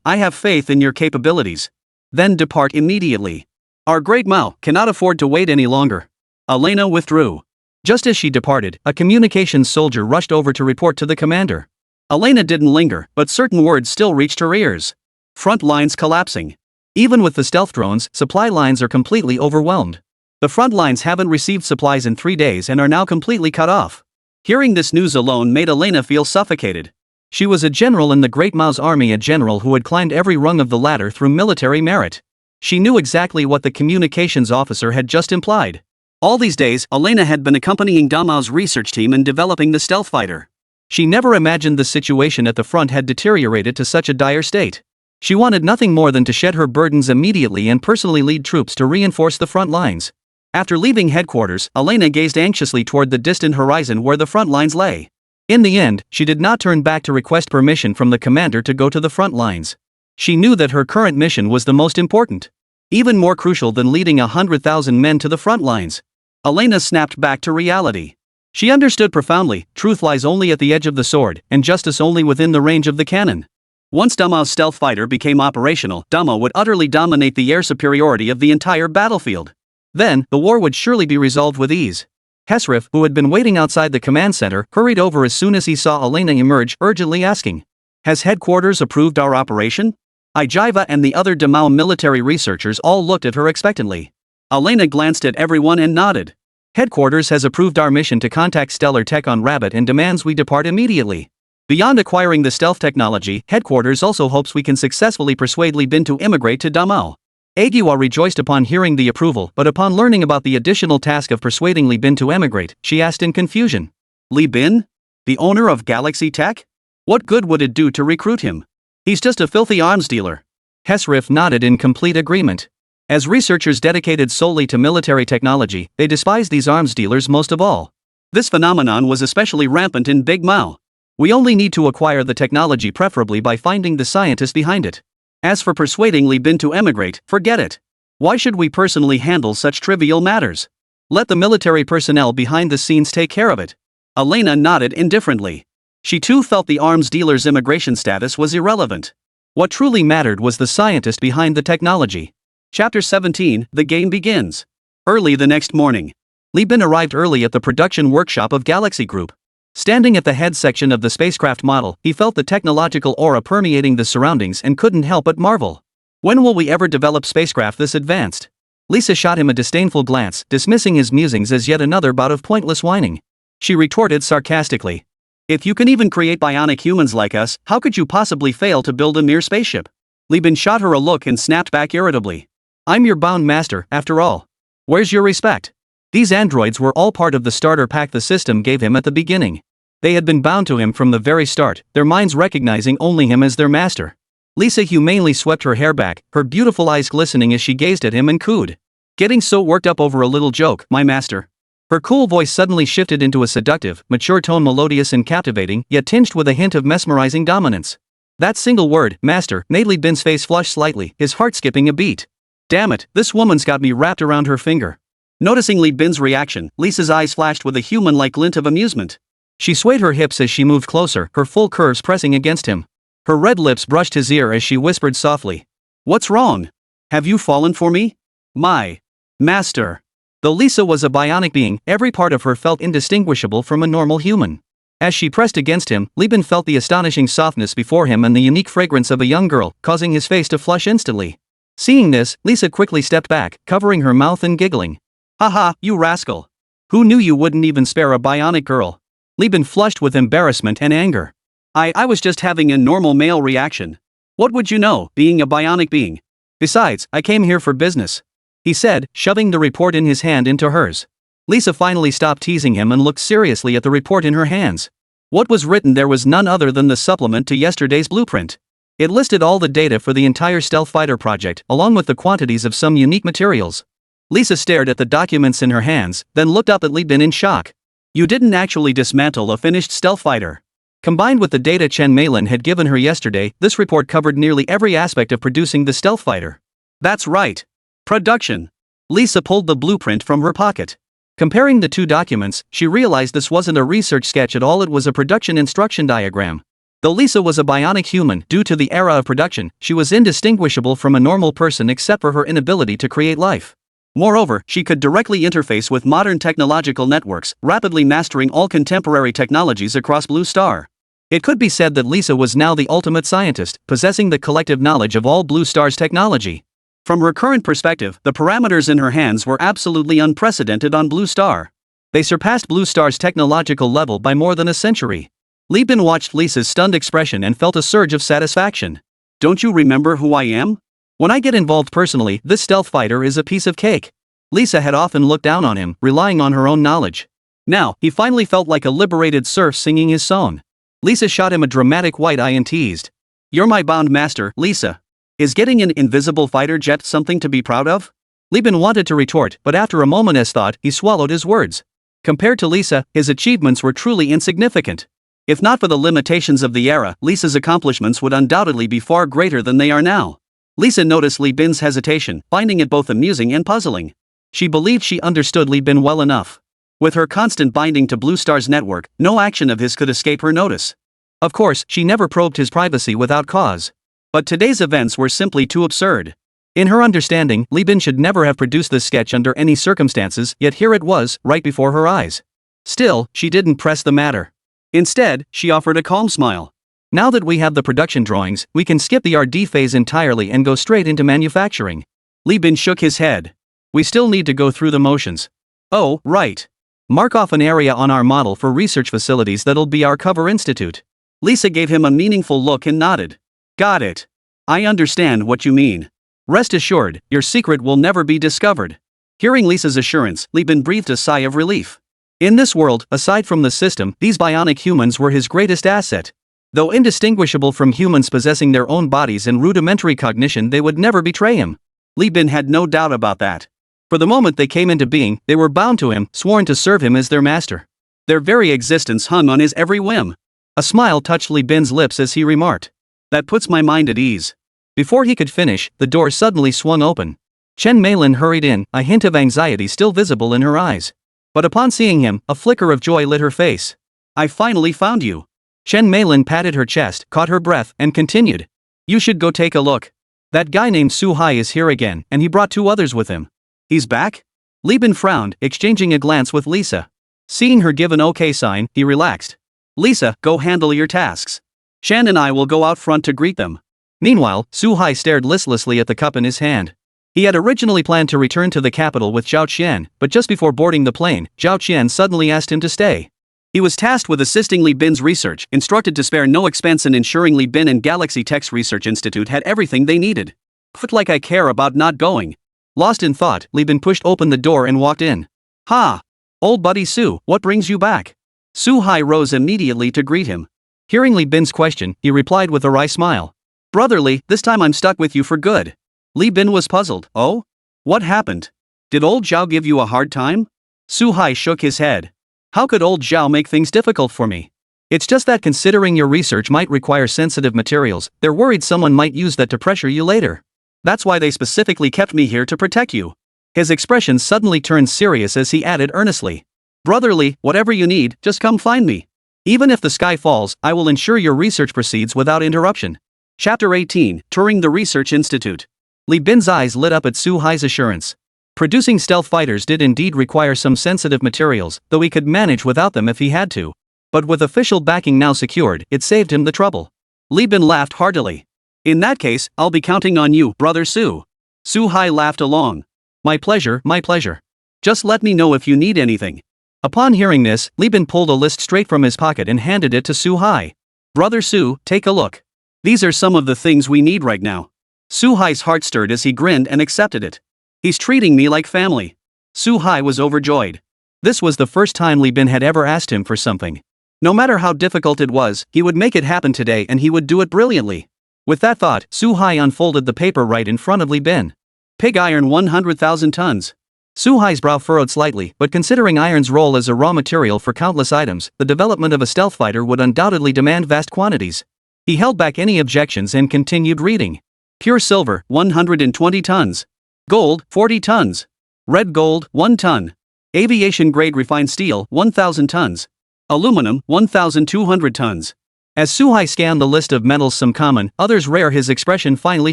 I have faith in your capabilities. Then depart immediately. Our great Mao cannot afford to wait any longer." Elena withdrew. Just as she departed, a communications soldier rushed over to report to the commander. Elena didn't linger, but certain words still reached her ears. Front lines collapsing. Even with the stealth drones, supply lines are completely overwhelmed. The front lines haven't received supplies in 3 days and are now completely cut off. Hearing this news alone made Elena feel suffocated. She was a general in the Great Mao's army, a general who had climbed every rung of the ladder through military merit. She knew exactly what the communications officer had just implied. All these days, Elena had been accompanying Da Mao's research team in developing the stealth fighter. She never imagined the situation at the front had deteriorated to such a dire state. She wanted nothing more than to shed her burdens immediately and personally lead troops to reinforce the front lines. After leaving headquarters, Elena gazed anxiously toward the distant horizon where the front lines lay. In the end, she did not turn back to request permission from the commander to go to the front lines. She knew that her current mission was the most important. Even more crucial than leading 100,000 men to the front lines. Elena snapped back to reality. She understood profoundly, truth lies only at the edge of the sword, and justice only within the range of the cannon. Once Da Mao's stealth fighter became operational, Da Mao would utterly dominate the air superiority of the entire battlefield. Then, the war would surely be resolved with ease. Hesrif, who had been waiting outside the command center, hurried over as soon as he saw Elena emerge, urgently asking, "Has headquarters approved our operation?" Ijiva and the other Da Mao military researchers all looked at her expectantly. Elena glanced at everyone and nodded. "Headquarters has approved our mission to contact Stellar Tech on Rabbit and demands we depart immediately. Beyond acquiring the stealth technology, Headquarters also hopes we can successfully persuade Li Bin to immigrate to Da Mao." Agiwa rejoiced upon hearing the approval, but upon learning about the additional task of persuading Li Bin to emigrate, she asked in confusion. "Li Bin? The owner of Galaxy Tech? What good would it do to recruit him? He's just a filthy arms dealer." Hesrif nodded in complete agreement. As researchers dedicated solely to military technology, they despised these arms dealers most of all. This phenomenon was especially rampant in Big Mao. "We only need to acquire the technology, preferably by finding the scientists behind it. As for persuading Li Bin to emigrate, forget it. Why should we personally handle such trivial matters? Let the military personnel behind the scenes take care of it." Elena nodded indifferently. She too felt the arms dealer's immigration status was irrelevant. What truly mattered was the scientist behind the technology. Chapter 17, The Game Begins. Early the next morning. Li Bin arrived early at the production workshop of Galaxy Group. Standing at the head section of the spacecraft model, he felt the technological aura permeating the surroundings and couldn't help but marvel. When will we ever develop spacecraft this advanced? Lisa shot him a disdainful glance, dismissing his musings as yet another bout of pointless whining. She retorted sarcastically, "If you can even create bionic humans like us, how could you possibly fail to build a mere spaceship?" Li Bin shot her a look and snapped back irritably. "I'm your bound master, after all. Where's your respect?" These androids were all part of the starter pack the system gave him at the beginning. They had been bound to him from the very start, their minds recognizing only him as their master. Lisa humanely swept her hair back, her beautiful eyes glistening as she gazed at him and cooed. Getting so worked up over a little joke, my master. Her cool voice suddenly shifted into a seductive, mature tone, melodious and captivating, yet tinged with a hint of mesmerizing dominance. That single word, master, made Li Bin's face flush slightly, his heart skipping a beat. Damn it, this woman's got me wrapped around her finger. Noticing Li Bin's reaction, Lisa's eyes flashed with a human-like glint of amusement. She swayed her hips as she moved closer, her full curves pressing against him. Her red lips brushed his ear as she whispered softly. What's wrong? Have you fallen for me? My master. Though Lisa was a bionic being, every part of her felt indistinguishable from a normal human. As she pressed against him, Li Bin felt the astonishing softness before him and the unique fragrance of a young girl, causing his face to flush instantly. Seeing this, Lisa quickly stepped back, covering her mouth and giggling. Haha, you rascal. Who knew you wouldn't even spare a bionic girl? Li Bin flushed with embarrassment and anger. I was just having a normal male reaction. What would you know, being a bionic being? Besides, I came here for business. He said, shoving the report in his hand into hers. Lisa finally stopped teasing him and looked seriously at the report in her hands. What was written there was none other than the supplement to yesterday's blueprint. It listed all the data for the entire stealth fighter project, along with the quantities of some unique materials. Lisa stared at the documents in her hands, then looked up at Li Bin in shock. You didn't actually dismantle a finished stealth fighter. Combined with the data Chen Meilin had given her yesterday, this report covered nearly every aspect of producing the stealth fighter. That's right. Production. Lisa pulled the blueprint from her pocket. Comparing the two documents, she realized this wasn't a research sketch at all, it was a production instruction diagram. Though Lisa was a bionic human, due to the era of production, she was indistinguishable from a normal person except for her inability to create life. Moreover, she could directly interface with modern technological networks, rapidly mastering all contemporary technologies across Blue Star. It could be said that Lisa was now the ultimate scientist, possessing the collective knowledge of all Blue Star's technology. From her current perspective, the parameters in her hands were absolutely unprecedented on Blue Star. They surpassed Blue Star's technological level by more than a century. Li Bin watched Lisa's stunned expression and felt a surge of satisfaction. Don't you remember who I am? When I get involved personally, this stealth fighter is a piece of cake. Lisa had often looked down on him, relying on her own knowledge. Now, he finally felt like a liberated serf singing his song. Lisa shot him a dramatic white eye and teased. You're my bound master, Lisa. Is getting an invisible fighter jet something to be proud of? Li Bin wanted to retort, but after a moment's thought, he swallowed his words. Compared to Lisa, his achievements were truly insignificant. If not for the limitations of the era, Lisa's accomplishments would undoubtedly be far greater than they are now. Lisa noticed Li Bin's hesitation, finding it both amusing and puzzling. She believed she understood Li Bin well enough. With her constant binding to Blue Star's network, no action of his could escape her notice. Of course, she never probed his privacy without cause. But today's events were simply too absurd. In her understanding, Li Bin should never have produced this sketch under any circumstances, yet here it was, right before her eyes. Still, she didn't press the matter. Instead, she offered a calm smile. Now that we have the production drawings, we can skip the R&D phase entirely and go straight into manufacturing. Li Bin shook his head. We still need to go through the motions. Oh, right. Mark off an area on our model for research facilities that'll be our cover institute. Lisa gave him a meaningful look and nodded. Got it. I understand what you mean. Rest assured, your secret will never be discovered. Hearing Lisa's assurance, Li Bin breathed a sigh of relief. In this world, aside from the system, these bionic humans were his greatest asset. Though indistinguishable from humans possessing their own bodies and rudimentary cognition, they would never betray him. Li Bin had no doubt about that. For the moment they came into being, they were bound to him, sworn to serve him as their master. Their very existence hung on his every whim. A smile touched Li Bin's lips as he remarked. That puts my mind at ease. Before he could finish, the door suddenly swung open. Chen Meilin hurried in, a hint of anxiety still visible in her eyes. But upon seeing him, a flicker of joy lit her face. I finally found you. Chen Meilin patted her chest, caught her breath, and continued. You should go take a look. That guy named Su Hai is here again, and he brought 2 others with him. He's back? Li Bin frowned, exchanging a glance with Lisa. Seeing her give an okay sign, he relaxed. Lisa, go handle your tasks. Shan and I will go out front to greet them. Meanwhile, Su Hai stared listlessly at the cup in his hand. He had originally planned to return to the capital with Zhao Qian, but just before boarding the plane, Zhao Qian suddenly asked him to stay. He was tasked with assisting Li Bin's research, instructed to spare no expense in ensuring Li Bin and Galaxy Tech's Research Institute had everything they needed. Put like I care about not going. Lost in thought, Li Bin pushed open the door and walked in. Ha! Old buddy Su, what brings you back? Su Hai rose immediately to greet him. Hearing Li Bin's question, he replied with a wry smile. Brotherly, this time I'm stuck with you for good. Li Bin was puzzled. Oh? What happened? Did old Zhao give you a hard time? Su Hai shook his head. How could old Zhao make things difficult for me? It's just that considering your research might require sensitive materials, they're worried someone might use that to pressure you later. That's why they specifically kept me here to protect you. His expression suddenly turned serious as he added earnestly. Brotherly, whatever you need, just come find me. Even if the sky falls, I will ensure your research proceeds without interruption. Chapter 18, Touring the Research Institute. Li Bin's eyes lit up at Su Hai's assurance. Producing stealth fighters did indeed require some sensitive materials, though he could manage without them if he had to. But with official backing now secured, it saved him the trouble. Li Bin laughed heartily. In that case, I'll be counting on you, brother Su. Su Hai laughed along. My pleasure, my pleasure. Just let me know if you need anything. Upon hearing this, Li Bin pulled a list straight from his pocket and handed it to Su Hai. Brother Su, take a look. These are some of the things we need right now. Su Hai's heart stirred as he grinned and accepted it. He's treating me like family. Su Hai was overjoyed. This was the first time Li Bin had ever asked him for something. No matter how difficult it was, he would make it happen today and he would do it brilliantly. With that thought, Su Hai unfolded the paper right in front of Li Bin. Pig iron 100,000 tons. Su Hai's brow furrowed slightly, but considering iron's role as a raw material for countless items, the development of a stealth fighter would undoubtedly demand vast quantities. He held back any objections and continued reading. Pure silver, 120 tons. Gold, 40 tons. Red gold, 1 ton. Aviation-grade refined steel, 1,000 tons. Aluminum, 1,200 tons. As Su Hai scanned the list of metals, some common, others rare, his expression finally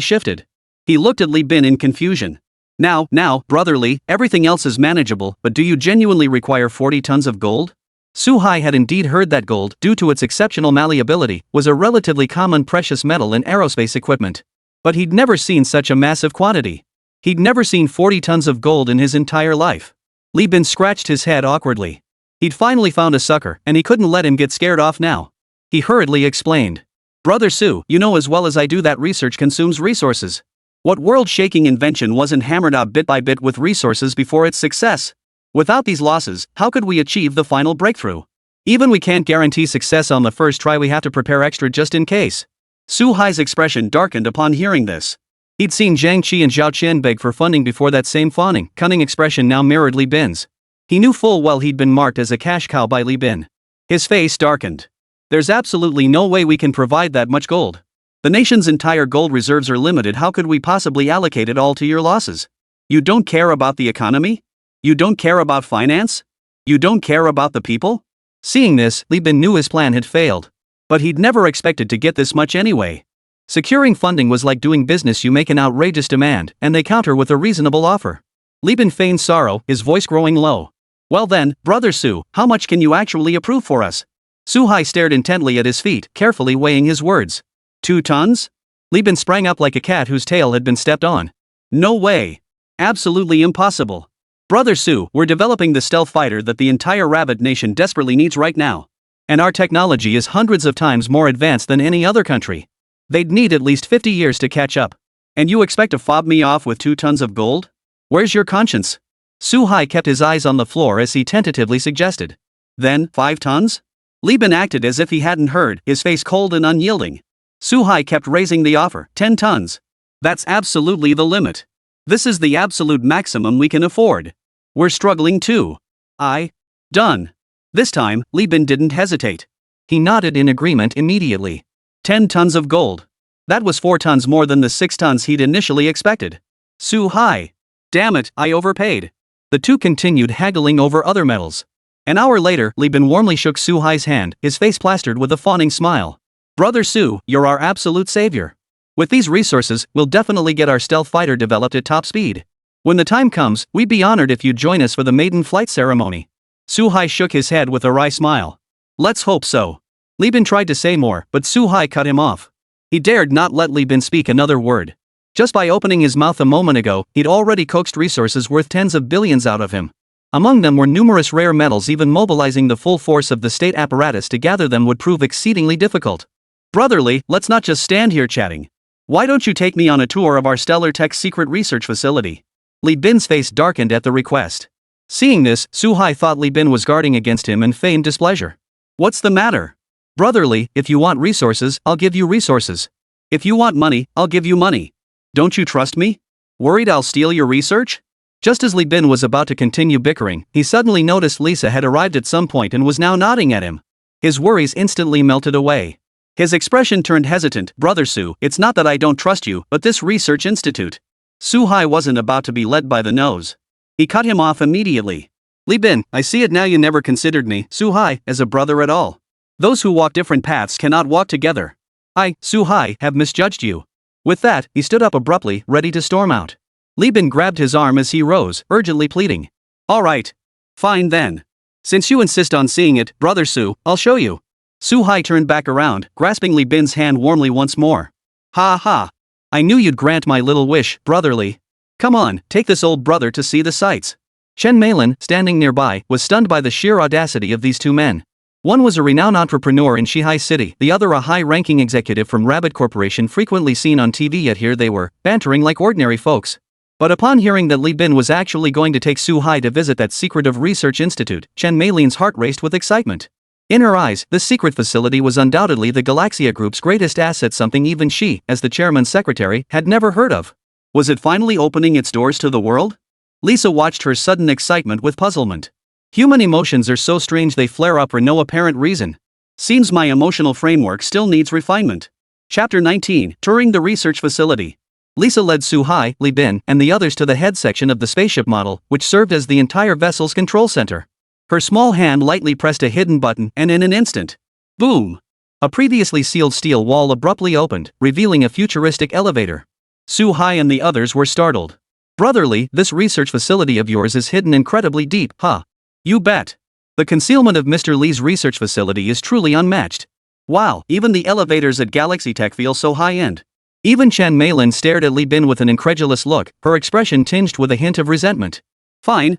shifted. He looked at Li Bin in confusion. Now, brotherly, everything else is manageable, but do you genuinely require 40 tons of gold? Su Hai had indeed heard that gold, due to its exceptional malleability, was a relatively common precious metal in aerospace equipment. But he'd never seen such a massive quantity. He'd never seen 40 tons of gold in his entire life. Li Bin scratched his head awkwardly. He'd finally found a sucker, and he couldn't let him get scared off now. He hurriedly explained. Brother Su, you know as well as I do that research consumes resources. What world-shaking invention wasn't hammered out bit by bit with resources before its success? Without these losses, how could we achieve the final breakthrough? Even we can't guarantee success on the first try, we have to prepare extra just in case. Su Hai's expression darkened upon hearing this. He'd seen Zhang Qi and Zhao Qian beg for funding before. That same fawning, cunning expression now mirrored Li Bin's. He knew full well he'd been marked as a cash cow by Li Bin. His face darkened. There's absolutely no way we can provide that much gold. The nation's entire gold reserves are limited. How could we possibly allocate it all to your losses? You don't care about the economy? You don't care about finance? You don't care about the people? Seeing this, Li Bin knew his plan had failed. But he'd never expected to get this much anyway. Securing funding was like doing business. You make an outrageous demand, and they counter with a reasonable offer. Li Bin feigned sorrow, his voice growing low. Well then, brother Su, how much can you actually approve for us? Su Hai stared intently at his feet, carefully weighing his words. 2 tons? Li Bin sprang up like a cat whose tail had been stepped on. No way. Absolutely impossible. Brother Su, we're developing the stealth fighter that the entire rabbit nation desperately needs right now. And our technology is hundreds of times more advanced than any other country. They'd need at least 50 years to catch up. And you expect to fob me off with 2 tons of gold? Where's your conscience? Su Hai kept his eyes on the floor as he tentatively suggested. Then, 5 tons? Li Bin acted as if he hadn't heard, his face cold and unyielding. Su Hai kept raising the offer. 10 tons. That's absolutely the limit. This is the absolute maximum we can afford. We're struggling too. Done. This time, Li Bin didn't hesitate. He nodded in agreement immediately. 10 tons of gold. That was 4 tons more than the 6 tons he'd initially expected. Su Hai. Damn it, I overpaid. The two continued haggling over other metals. An hour later, Li Bin warmly shook Su Hai's hand, his face plastered with a fawning smile. Brother Su, you're our absolute savior. With these resources, we'll definitely get our stealth fighter developed at top speed. When the time comes, we'd be honored if you'd join us for the maiden flight ceremony. Su Hai shook his head with a wry smile. Let's hope so. Li Bin tried to say more, but Su Hai cut him off. He dared not let Li Bin speak another word. Just by opening his mouth a moment ago, he'd already coaxed resources worth tens of billions out of him. Among them were numerous rare metals. Even mobilizing the full force of the state apparatus to gather them would prove exceedingly difficult. Brotherly, let's not just stand here chatting. Why don't you take me on a tour of our Stellar Tech secret research facility? Li Bin's face darkened at the request. Seeing this, Su Hai thought Li Bin was guarding against him and feigned displeasure. What's the matter? Brotherly, if you want resources, I'll give you resources. If you want money, I'll give you money. Don't you trust me? Worried I'll steal your research? Just as Li Bin was about to continue bickering, he suddenly noticed Lisa had arrived at some point and was now nodding at him. His worries instantly melted away. His expression turned hesitant. Brother Su, it's not that I don't trust you, but this research institute. Su Hai wasn't about to be led by the nose. He cut him off immediately. Li Bin, I see it now, you never considered me, Su Hai, as a brother at all. Those who walk different paths cannot walk together. I, Su Hai, have misjudged you. With that, he stood up abruptly, ready to storm out. Li Bin grabbed his arm as he rose, urgently pleading. All right. Fine then. Since you insist on seeing it, Brother Su, I'll show you. Su Hai turned back around, grasping Li Bin's hand warmly once more. Ha ha. I knew you'd grant my little wish, brotherly. Come on, take this old brother to see the sights. Chen Meilin, standing nearby, was stunned by the sheer audacity of these two men. One was a renowned entrepreneur in Shihai City, the other a high-ranking executive from Rabbit Corporation frequently seen on TV, yet here they were, bantering like ordinary folks. But upon hearing that Li Bin was actually going to take Su Hai to visit that secretive research institute, Chen Meilin's heart raced with excitement. In her eyes, this secret facility was undoubtedly the Galaxia Group's greatest asset, something even she, as the chairman's secretary, had never heard of. Was it finally opening its doors to the world? Lisa watched her sudden excitement with puzzlement. Human emotions are so strange, they flare up for no apparent reason. Seems my emotional framework still needs refinement. Chapter 19, Touring the Research Facility. Lisa led Su Hai, Li Bin, and the others to the head section of the spaceship model, which served as the entire vessel's control center. Her small hand lightly pressed a hidden button, and in an instant, boom! A previously sealed steel wall abruptly opened, revealing a futuristic elevator. Su Hai and the others were startled. Brotherly, this research facility of yours is hidden incredibly deep, huh? You bet. The concealment of Mr. Li's research facility is truly unmatched. Wow, even the elevators at Galaxy Tech feel so high-end. Even Chen Meilin stared at Li Bin with an incredulous look, her expression tinged with a hint of resentment. Fine.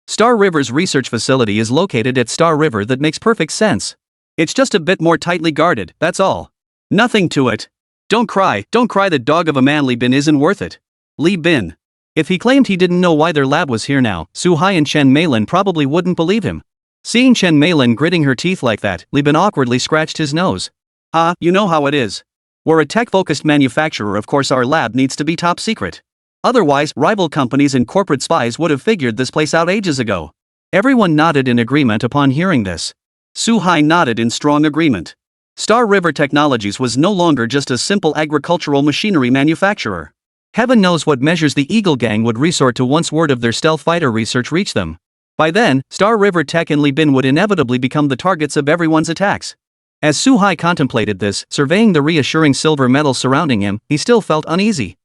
Star River's research facility is located at Star River. That makes perfect sense. It's just a bit more tightly guarded, that's all. Nothing to it. Don't cry, the dog of a man. Li Bin isn't worth it. Li Bin. If he claimed he didn't know why their lab was here now, Su Hai and Chen Meilin probably wouldn't believe him. Seeing Chen Meilin gritting her teeth like that, Li Bin awkwardly scratched his nose. You know how it is. We're a tech-focused manufacturer, of course our lab needs to be top secret. Otherwise, rival companies and corporate spies would have figured this place out ages ago. Everyone nodded in agreement upon hearing this. Su Hai nodded in strong agreement. Star River Technologies was no longer just a simple agricultural machinery manufacturer. Heaven knows what measures the Eagle Gang would resort to once word of their stealth fighter research reached them. By then, Star River Tech and Li Bin would inevitably become the targets of everyone's attacks. As Su Hai contemplated this, surveying the reassuring silver metal surrounding him, he still felt uneasy.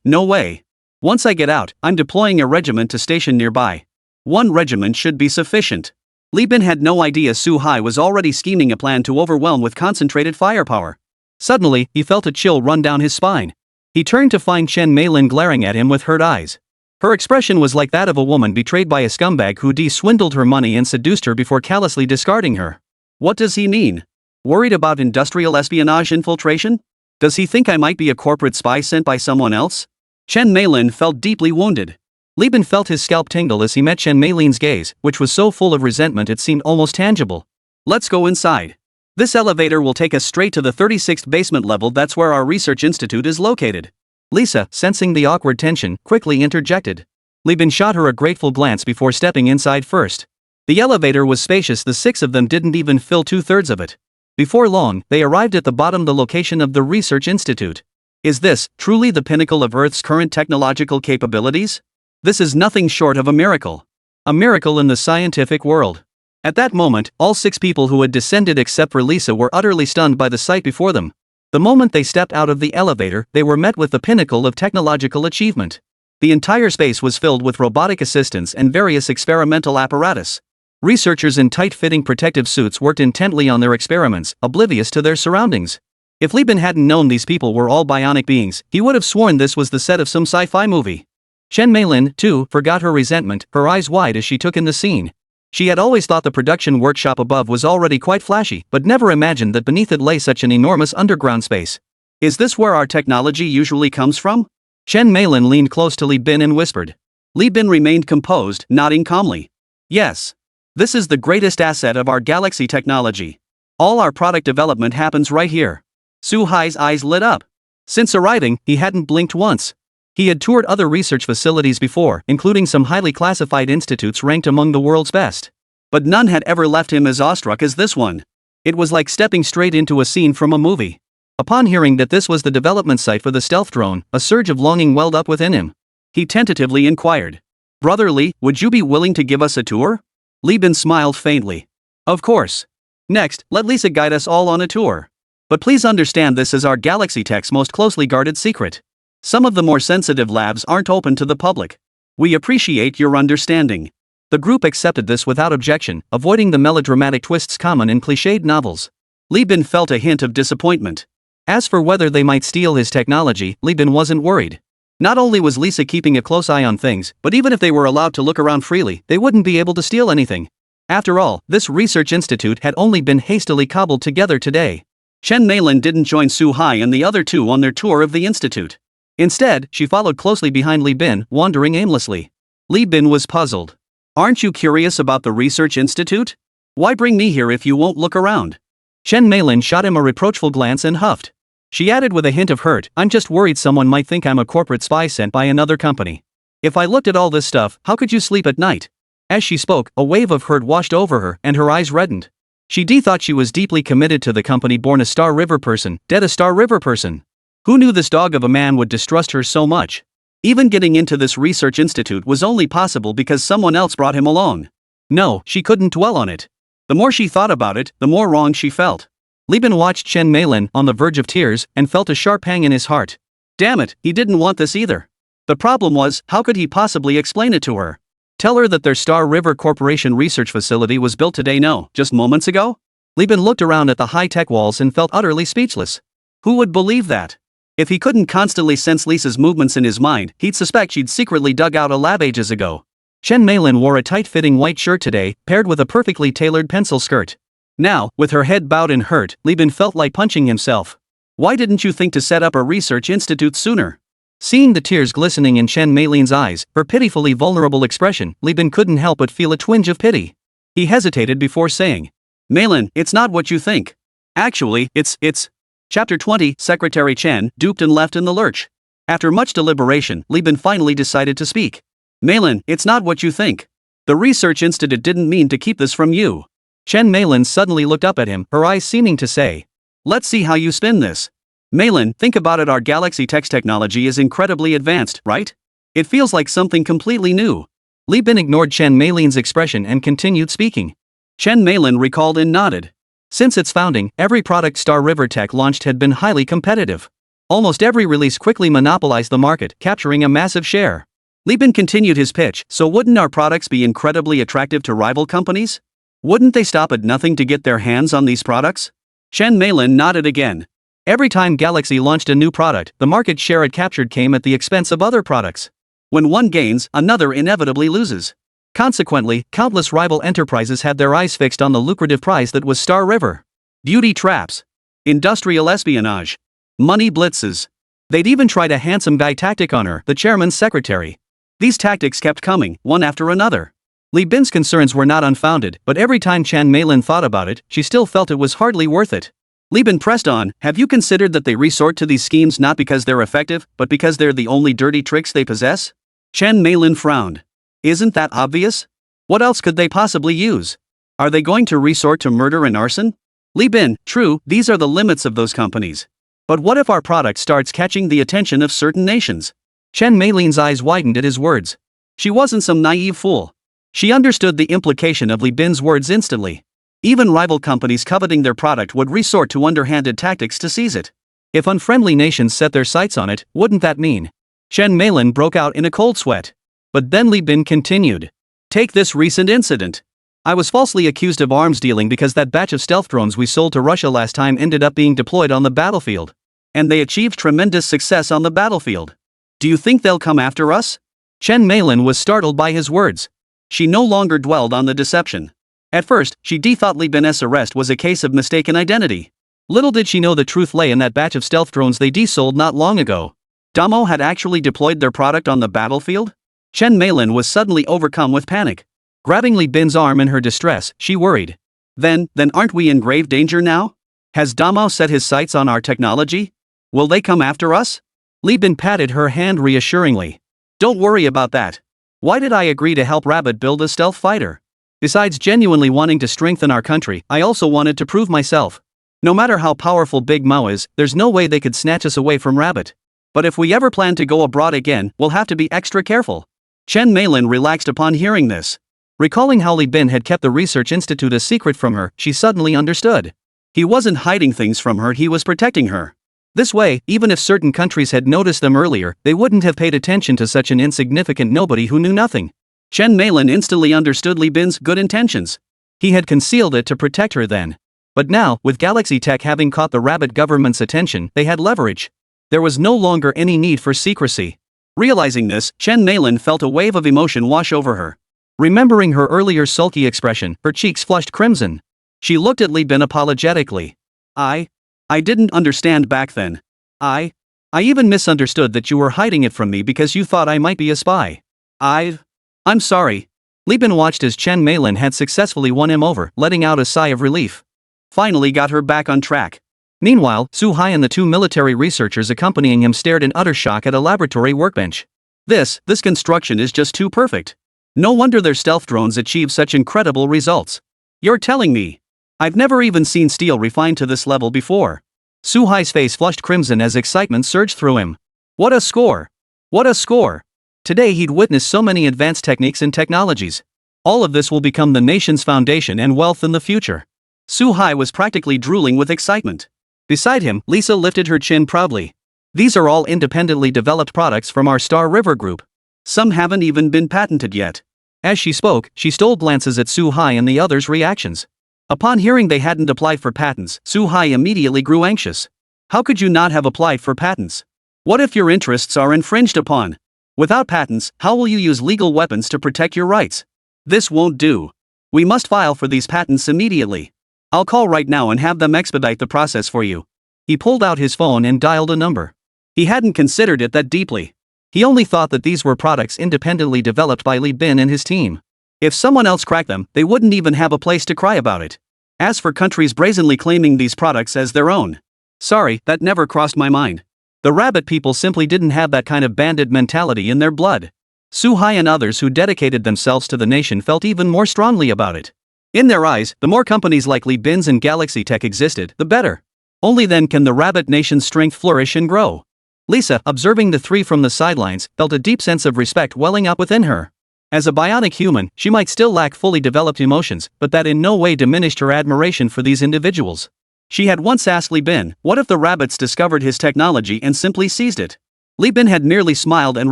No way. Once I get out, I'm deploying a regiment to station nearby. One regiment should be sufficient. Li Bin had no idea Su Hai was already scheming a plan to overwhelm with concentrated firepower. Suddenly, he felt a chill run down his spine. He turned to find Chen Meilin glaring at him with hurt eyes. Her expression was like that of a woman betrayed by a scumbag who swindled her money and seduced her before callously discarding her. What does he mean? Worried about industrial espionage infiltration? Does he think I might be a corporate spy sent by someone else? Chen Meilin felt deeply wounded. Li Bin felt his scalp tingle as he met Chen Meilin's gaze, which was so full of resentment it seemed almost tangible. Let's go inside. This elevator will take us straight to the 36th basement level. That's where our research institute is located. Lisa, sensing the awkward tension, quickly interjected. Li Bin shot her a grateful glance before stepping inside first. The elevator was spacious, the six of them didn't even fill 2/3 of it. Before long, they arrived at the bottom, the location of the research institute. Is this truly the pinnacle of Earth's current technological capabilities? This is nothing short of a miracle. A miracle in the scientific world. At that moment, all six people who had descended except for Lisa were utterly stunned by the sight before them. The moment they stepped out of the elevator, they were met with the pinnacle of technological achievement. The entire space was filled with robotic assistants and various experimental apparatus. Researchers in tight-fitting protective suits worked intently on their experiments, oblivious to their surroundings. If Li Bin hadn't known these people were all bionic beings, he would have sworn this was the set of some sci-fi movie. Chen Meilin, too, forgot her resentment, her eyes wide as she took in the scene. She had always thought the production workshop above was already quite flashy, but never imagined that beneath it lay such an enormous underground space. Is this where our technology usually comes from? Chen Meilin leaned close to Li Bin and whispered. Li Bin remained composed, nodding calmly. Yes. This is the greatest asset of our galaxy technology. All our product development happens right here. Su Hai's eyes lit up. Since arriving, he hadn't blinked once. He had toured other research facilities before, including some highly classified institutes ranked among the world's best. But none had ever left him as awestruck as this one. It was like stepping straight into a scene from a movie. Upon hearing that this was the development site for the stealth drone, a surge of longing welled up within him. He tentatively inquired. Brother Li, would you be willing to give us a tour? Li Bin smiled faintly. Of course. Next, let Lisa guide us all on a tour. But please understand this is our Galaxy Tech's most closely guarded secret. Some of the more sensitive labs aren't open to the public. We appreciate your understanding. The group accepted this without objection, avoiding the melodramatic twists common in cliched novels. Li Bin felt a hint of disappointment. As for whether they might steal his technology, Li Bin wasn't worried. Not only was Lisa keeping a close eye on things, but even if they were allowed to look around freely, they wouldn't be able to steal anything. After all, this research institute had only been hastily cobbled together today. Chen Meilin didn't join Su Hai and the other two on their tour of the institute. Instead, she followed closely behind Li Bin, wandering aimlessly. Li Bin was puzzled. Aren't you curious about the research institute? Why bring me here if you won't look around? Chen Meilin shot him a reproachful glance and huffed. She added with a hint of hurt, I'm just worried someone might think I'm a corporate spy sent by another company. If I looked at all this stuff, how could you sleep at night? As she spoke, a wave of hurt washed over her, and her eyes reddened. She thought she was deeply committed to the company born a Star River person, dead a Star River person. Who knew this dog of a man would distrust her so much? Even getting into this research institute was only possible because someone else brought him along. No, she couldn't dwell on it. The more she thought about it, the more wrong she felt. Li Bin watched Chen Meilin on the verge of tears and felt a sharp pang in his heart. Damn it, he didn't want this either. The problem was, how could he possibly explain it to her? Tell her that their Star River Corporation research facility was built today, no, just moments ago? Li Bin looked around at the high-tech walls and felt utterly speechless. Who would believe that? If he couldn't constantly sense Lisa's movements in his mind, he'd suspect she'd secretly dug out a lab ages ago. Chen Meilin wore a tight-fitting white shirt today, paired with a perfectly tailored pencil skirt. Now, with her head bowed in hurt, Li Bin felt like punching himself. Why didn't you think to set up a research institute sooner? Seeing the tears glistening in Chen Meilin's eyes, her pitifully vulnerable expression, Li Bin couldn't help but feel a twinge of pity. He hesitated before saying, Meilin, it's not what you think. Actually, it's. Chapter 20, Secretary Chen, duped and left in the lurch. After much deliberation, Li Bin finally decided to speak. Meilin, it's not what you think. The Research Institute didn't mean to keep this from you. Chen Meilin suddenly looked up at him, her eyes seeming to say, let's see how you spin this. Meilin, think about it, our Galaxy Tech's technology is incredibly advanced, right? It feels like something completely new. Li Bin ignored Chen Meilin's expression and continued speaking. Chen Meilin recalled and nodded. Since its founding, every product Star River Tech launched had been highly competitive. Almost every release quickly monopolized the market, capturing a massive share. Li Bin continued his pitch, so wouldn't our products be incredibly attractive to rival companies? Wouldn't they stop at nothing to get their hands on these products? Chen Meilin nodded again. Every time Galaxy launched a new product, the market share it captured came at the expense of other products. When one gains, another inevitably loses. Consequently, countless rival enterprises had their eyes fixed on the lucrative prize that was Star River. Beauty traps. Industrial espionage. Money blitzes. They'd even tried a handsome guy tactic on her, the chairman's secretary. These tactics kept coming, one after another. Li Bin's concerns were not unfounded, but every time Chen Meilin thought about it, she still felt it was hardly worth it. Li Bin pressed on, have you considered that they resort to these schemes not because they're effective, but because they're the only dirty tricks they possess? Chen Meilin frowned. Isn't that obvious? What else could they possibly use? Are they going to resort to murder and arson? Li Bin, true, these are the limits of those companies. But what if our product starts catching the attention of certain nations? Chen Meilin's eyes widened at his words. She wasn't some naive fool. She understood the implication of Li Bin's words instantly. Even rival companies coveting their product would resort to underhanded tactics to seize it. If unfriendly nations set their sights on it, wouldn't that mean? Chen Meilin broke out in a cold sweat. But then Li Bin continued. Take this recent incident. I was falsely accused of arms dealing because that batch of stealth drones we sold to Russia last time ended up being deployed on the battlefield. And they achieved tremendous success on the battlefield. Do you think they'll come after us? Chen Meilin was startled by his words. She no longer dwelled on the deception. At first, she thought Li Bin's arrest was a case of mistaken identity. Little did she know the truth lay in that batch of stealth drones they sold not long ago. Damo had actually deployed their product on the battlefield? Chen Meilin was suddenly overcome with panic. Grabbing Li Bin's arm in her distress, she worried. Then aren't we in grave danger now? Has Damao set his sights on our technology? Will they come after us? Li Bin patted her hand reassuringly. Don't worry about that. Why did I agree to help Rabbit build a stealth fighter? Besides genuinely wanting to strengthen our country, I also wanted to prove myself. No matter how powerful Big Mao is, there's no way they could snatch us away from Rabbit. But if we ever plan to go abroad again, we'll have to be extra careful. Chen Meilin relaxed upon hearing this. Recalling how Li Bin had kept the research institute a secret from her, she suddenly understood. He wasn't hiding things from her, he was protecting her. This way, even if certain countries had noticed them earlier, they wouldn't have paid attention to such an insignificant nobody who knew nothing. Chen Meilin instantly understood Li Bin's good intentions. He had concealed it to protect her then. But now, with Galaxy Tech having caught the Rabbit government's attention, they had leverage. There was no longer any need for secrecy. Realizing this, Chen Meilin felt a wave of emotion wash over her. Remembering her earlier sulky expression, her cheeks flushed crimson. She looked at Li Bin apologetically. I didn't understand back then. I even misunderstood that you were hiding it from me because you thought I might be a spy. I'm sorry. Li Bin watched as Chen Meilin had successfully won him over, letting out a sigh of relief. Finally got her back on track. Meanwhile, Su Hai and the two military researchers accompanying him stared in utter shock at a laboratory workbench. This construction is just too perfect. No wonder their stealth drones achieve such incredible results. You're telling me? I've never even seen steel refined to this level before. Su Hai's face flushed crimson as excitement surged through him. What a score! What a score! Today he'd witnessed so many advanced techniques and technologies. All of this will become the nation's foundation and wealth in the future. Su Hai was practically drooling with excitement. Beside him, Lisa lifted her chin proudly. These are all independently developed products from our Star River Group. Some haven't even been patented yet. As she spoke, she stole glances at Su Hai and the others' reactions. Upon hearing they hadn't applied for patents, Su Hai immediately grew anxious. How could you not have applied for patents? What if your interests are infringed upon? Without patents, how will you use legal weapons to protect your rights? This won't do. We must file for these patents immediately. I'll call right now and have them expedite the process for you. He pulled out his phone and dialed a number. He hadn't considered it that deeply. He only thought that these were products independently developed by Li Bin and his team. If someone else cracked them, they wouldn't even have a place to cry about it. As for countries brazenly claiming these products as their own, sorry, that never crossed my mind. The Rabbit people simply didn't have that kind of bandit mentality in their blood. Su Hai and others who dedicated themselves to the nation felt even more strongly about it. In their eyes, the more companies like Li Bin's and Galaxy Tech existed, the better. Only then can the Rabbit nation's strength flourish and grow. Lisa, observing the three from the sidelines, felt a deep sense of respect welling up within her. As a bionic human, she might still lack fully developed emotions, but that in no way diminished her admiration for these individuals. She had once asked Li Bin, what if the Rabbits discovered his technology and simply seized it? Li Bin had merely smiled and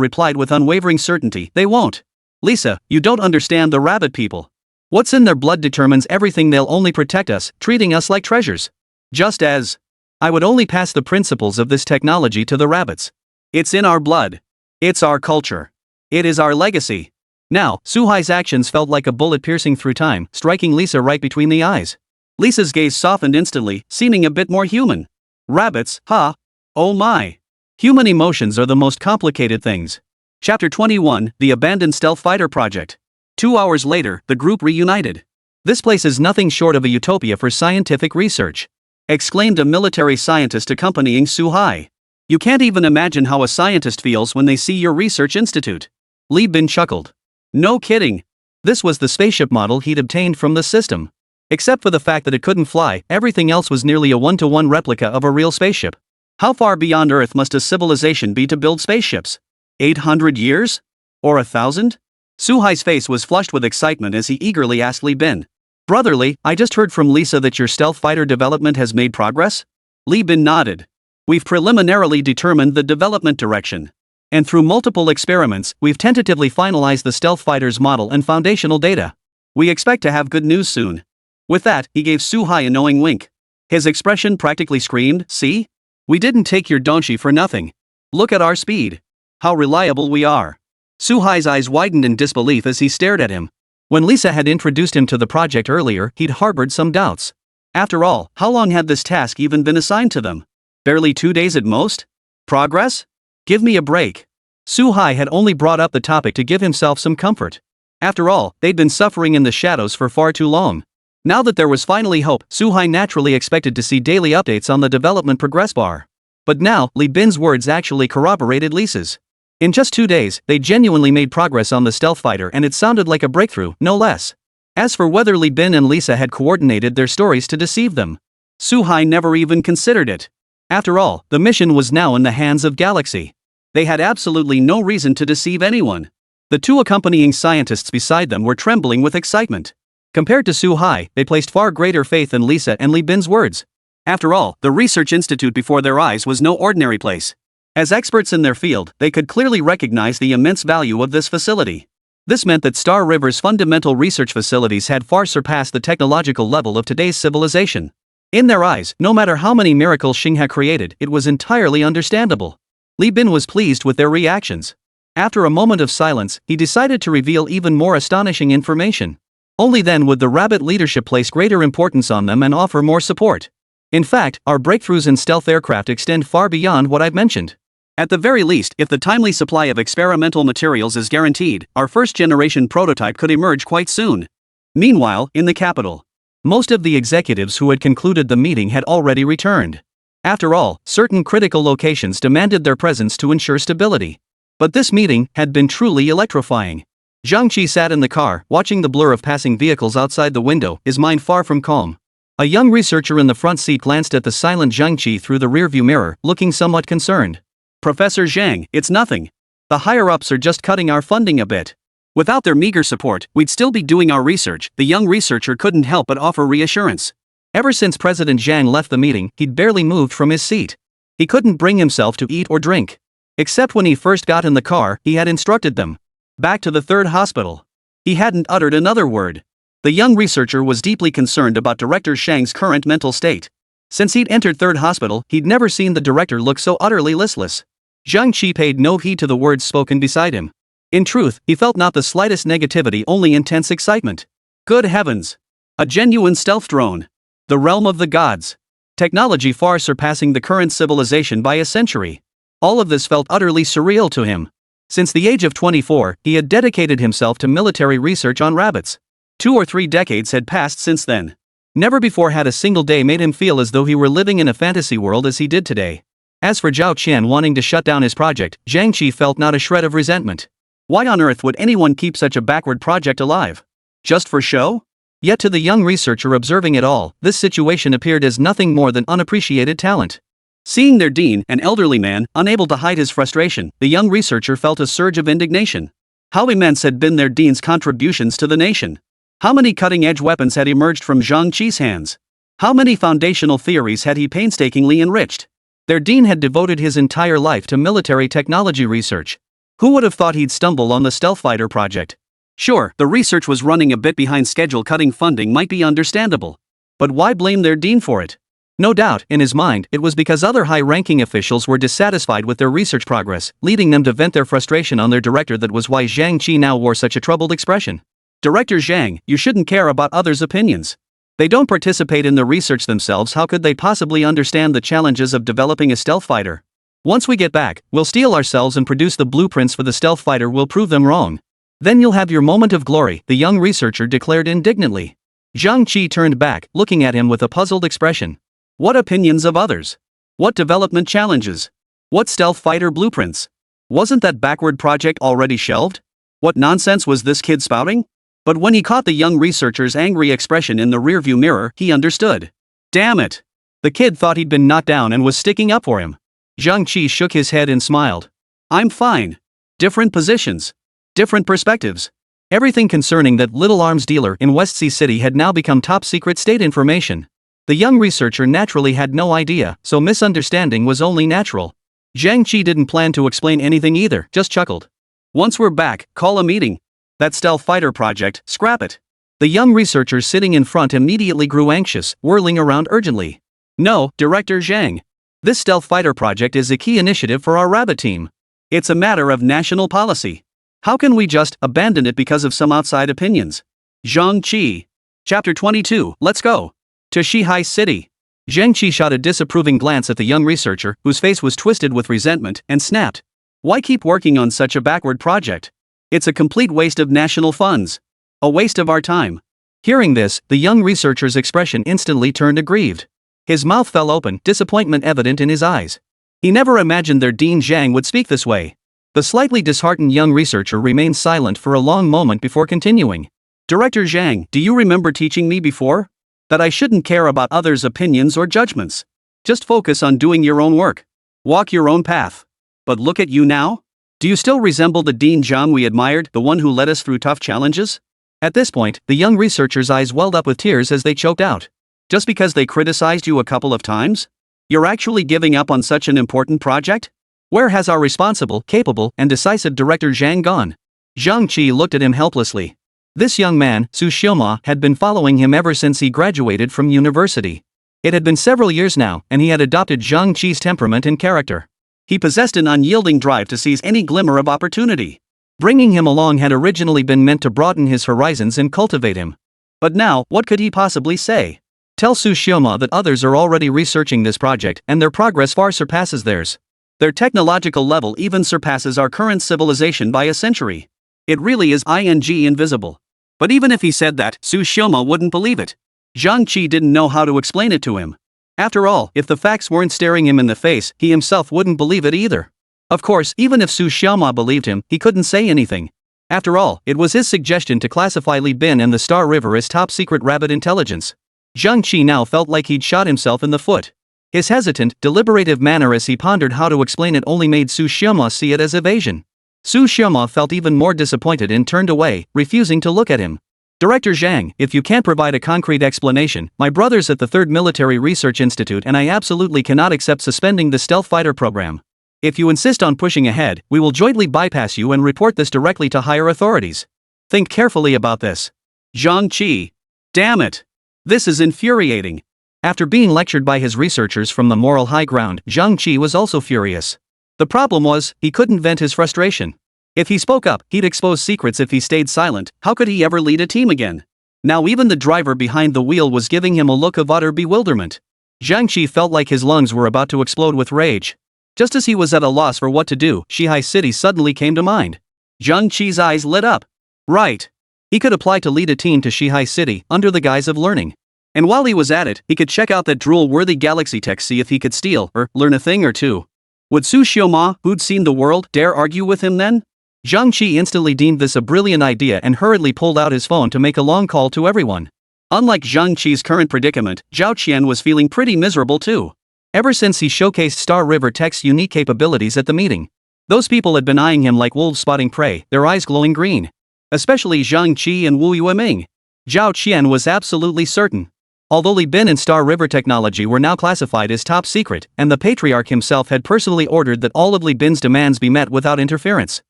replied with unwavering certainty, they won't. Lisa, you don't understand the Rabbit people. What's in their blood determines everything. They'll only protect us, treating us like treasures. Just as I would only pass the principles of this technology to the Rabbits. It's in our blood. It's our culture. It is our legacy. Now, Su Hai's actions felt like a bullet piercing through time, striking Lisa right between the eyes. Lisa's gaze softened instantly, seeming a bit more human. Rabbits, huh? Oh my. Human emotions are the most complicated things. Chapter 21, The Abandoned Stealth Fighter Project. 2 hours later, the group reunited. This place is nothing short of a utopia for scientific research, exclaimed a military scientist accompanying Su Hai. You can't even imagine how a scientist feels when they see your research institute. Li Bin chuckled. No kidding. This was the spaceship model he'd obtained from the system. Except for the fact that it couldn't fly, everything else was nearly a one-to-one replica of a real spaceship. How far beyond Earth must a civilization be to build spaceships? 800 years? Or 1,000? Su Hai's face was flushed with excitement as he eagerly asked Li Bin. Brotherly, I just heard from Lisa that your stealth fighter development has made progress? Li Bin nodded. We've preliminarily determined the development direction. And through multiple experiments, we've tentatively finalized the stealth fighter's model and foundational data. We expect to have good news soon. With that, he gave Su Hai a knowing wink. His expression practically screamed, see? We didn't take your donchi for nothing. Look at our speed. How reliable we are. Su Hai's eyes widened in disbelief as he stared at him. When Lisa had introduced him to the project earlier, he'd harbored some doubts. After all, how long had this task even been assigned to them? Barely 2 days at most? Progress? Give me a break. Su Hai had only brought up the topic to give himself some comfort. After all, they'd been suffering in the shadows for far too long. Now that there was finally hope, Su Hai naturally expected to see daily updates on the development progress bar. But now, Li Bin's words actually corroborated Lisa's. In just 2 days, they genuinely made progress on the stealth fighter, and it sounded like a breakthrough, no less. As for whether Li Bin and Lisa had coordinated their stories to deceive them, Su Hai never even considered it. After all, the mission was now in the hands of Galaxy. They had absolutely no reason to deceive anyone. The two accompanying scientists beside them were trembling with excitement. Compared to Su Hai, they placed far greater faith in Lisa and Li Bin's words. After all, the research institute before their eyes was no ordinary place. As experts in their field, they could clearly recognize the immense value of this facility. This meant that Star River's fundamental research facilities had far surpassed the technological level of today's civilization. In their eyes, no matter how many miracles Xing had created, it was entirely understandable. Li Bin was pleased with their reactions. After a moment of silence, he decided to reveal even more astonishing information. Only then would the rabbit leadership place greater importance on them and offer more support. In fact, our breakthroughs in stealth aircraft extend far beyond what I've mentioned. At the very least, if the timely supply of experimental materials is guaranteed, our first-generation prototype could emerge quite soon. Meanwhile, in the capital, most of the executives who had concluded the meeting had already returned. After all, certain critical locations demanded their presence to ensure stability. But this meeting had been truly electrifying. Zhang Qi sat in the car, watching the blur of passing vehicles outside the window, his mind far from calm. A young researcher in the front seat glanced at the silent Zhang Qi through the rearview mirror, looking somewhat concerned. "Professor Zhang, it's nothing. The higher-ups are just cutting our funding a bit. Without their meager support, we'd still be doing our research." The young researcher couldn't help but offer reassurance. Ever since President Zhang left the meeting, he'd barely moved from his seat. He couldn't bring himself to eat or drink. Except when he first got in the car, he had instructed them. Back to the third hospital. He hadn't uttered another word. The young researcher was deeply concerned about Director Zhang's current mental state. Since he'd entered third hospital, he'd never seen the director look so utterly listless. Zhang Qi paid no heed to the words spoken beside him. In truth, he felt not the slightest negativity, only intense excitement. Good heavens! A genuine stealth drone. The realm of the gods. Technology far surpassing the current civilization by a century. All of this felt utterly surreal to him. Since the age of 24, he had dedicated himself to military research on rabbits. 2 or 3 decades had passed since then. Never before had a single day made him feel as though he were living in a fantasy world as he did today. As for Zhao Qian wanting to shut down his project, Zhang Qi felt not a shred of resentment. Why on earth would anyone keep such a backward project alive? Just for show? Yet to the young researcher observing it all, this situation appeared as nothing more than unappreciated talent. Seeing their dean, an elderly man, unable to hide his frustration, the young researcher felt a surge of indignation. How immense had been their dean's contributions to the nation? How many cutting-edge weapons had emerged from Zhang Qi's hands? How many foundational theories had he painstakingly enriched? Their dean had devoted his entire life to military technology research. Who would have thought he'd stumble on the stealth fighter project? Sure, the research was running a bit behind schedule, cutting funding might be understandable. But why blame their dean for it? No doubt, in his mind, it was because other high-ranking officials were dissatisfied with their research progress, leading them to vent their frustration on their director. That was why Zhang Qi now wore such a troubled expression. Director Zhang, you shouldn't care about others' opinions. They don't participate in the research themselves. How could they possibly understand the challenges of developing a stealth fighter? Once we get back, we'll steel ourselves and produce the blueprints for the stealth fighter. We'll prove them wrong. Then you'll have your moment of glory, the young researcher declared indignantly. Zhang Qi turned back, looking at him with a puzzled expression. What opinions of others? What development challenges? What stealth fighter blueprints? Wasn't that backward project already shelved? What nonsense was this kid spouting? But when he caught the young researcher's angry expression in the rearview mirror, he understood. Damn it! The kid thought he'd been knocked down and was sticking up for him. Zhang Qi shook his head and smiled. I'm fine. Different positions. Different perspectives. Everything concerning that little arms dealer in West Sea City had now become top-secret state information. The young researcher naturally had no idea, so misunderstanding was only natural. Zhang Qi didn't plan to explain anything either, just chuckled. Once we're back, call a meeting. That stealth fighter project, scrap it. The young researcher sitting in front immediately grew anxious, whirling around urgently. No, Director Zhang. This stealth fighter project is a key initiative for our rabbit team. It's a matter of national policy. How can we just abandon it because of some outside opinions? Zhang Qi. Chapter 22, let's go. To Shihai City. Zhang Qi shot a disapproving glance at the young researcher, whose face was twisted with resentment, and snapped. Why keep working on such a backward project? It's a complete waste of national funds. A waste of our time. Hearing this, the young researcher's expression instantly turned aggrieved. His mouth fell open, disappointment evident in his eyes. He never imagined their Dean Zhang would speak this way. The slightly disheartened young researcher remained silent for a long moment before continuing. Director Zhang, do you remember teaching me before? That I shouldn't care about others' opinions or judgments. Just focus on doing your own work. Walk your own path. But look at you now? Do you still resemble the Dean Zhang we admired, the one who led us through tough challenges? At this point, the young researcher's eyes welled up with tears as they choked out. Just because they criticized you a couple of times? You're actually giving up on such an important project? Where has our responsible, capable, and decisive director Zhang gone? Zhang Qi looked at him helplessly. This young man, Su Xiaoma, had been following him ever since he graduated from university. It had been several years now, and he had adopted Zhang Qi's temperament and character. He possessed an unyielding drive to seize any glimmer of opportunity. Bringing him along had originally been meant to broaden his horizons and cultivate him. But now, what could he possibly say? Tell Su Xiaoma that others are already researching this project and their progress far surpasses theirs. Their technological level even surpasses our current civilization by a century. It really is invisible. But even if he said that, Su Xiaoma wouldn't believe it. Zhang Qi didn't know how to explain it to him. After all, if the facts weren't staring him in the face, he himself wouldn't believe it either. Of course, even if Su Xiaoma believed him, he couldn't say anything. After all, it was his suggestion to classify Li Bin and the Star River as top-secret rabbit intelligence. Zhang Qi now felt like he'd shot himself in the foot. His hesitant, deliberative manner as he pondered how to explain it only made Su Xiaoma see it as evasion. Su Xiaoma felt even more disappointed and turned away, refusing to look at him. Director Zhang, if you can't provide a concrete explanation, my brother's at the 3rd Military Research Institute and I absolutely cannot accept suspending the stealth fighter program. If you insist on pushing ahead, we will jointly bypass you and report this directly to higher authorities. Think carefully about this. Zhang Qi. Damn it. This is infuriating. After being lectured by his researchers from the moral high ground, Zhang Qi was also furious. The problem was, he couldn't vent his frustration. If he spoke up, he'd expose secrets. If he stayed silent, how could he ever lead a team again? Now even the driver behind the wheel was giving him a look of utter bewilderment. Zhang Qi felt like his lungs were about to explode with rage. Just as he was at a loss for what to do, Shihai City suddenly came to mind. Zhang Qi's eyes lit up. Right. He could apply to lead a team to Shihai City, under the guise of learning. And while he was at it, he could check out that drool-worthy galaxy tech, see if he could steal, or learn a thing or two. Would Su Xiaoma, who'd seen the world, dare argue with him then? Zhang Qi instantly deemed this a brilliant idea and hurriedly pulled out his phone to make a long call to everyone. Unlike Zhang Qi's current predicament, Zhao Qian was feeling pretty miserable too. Ever since he showcased Star River Tech's unique capabilities at the meeting, those people had been eyeing him like wolves spotting prey, their eyes glowing green. Especially Zhang Qi and Wu Yueming. Zhao Qian was absolutely certain. Although Li Bin and Star River Technology were now classified as top secret, and the Patriarch himself had personally ordered that all of Li Bin's demands be met without interference.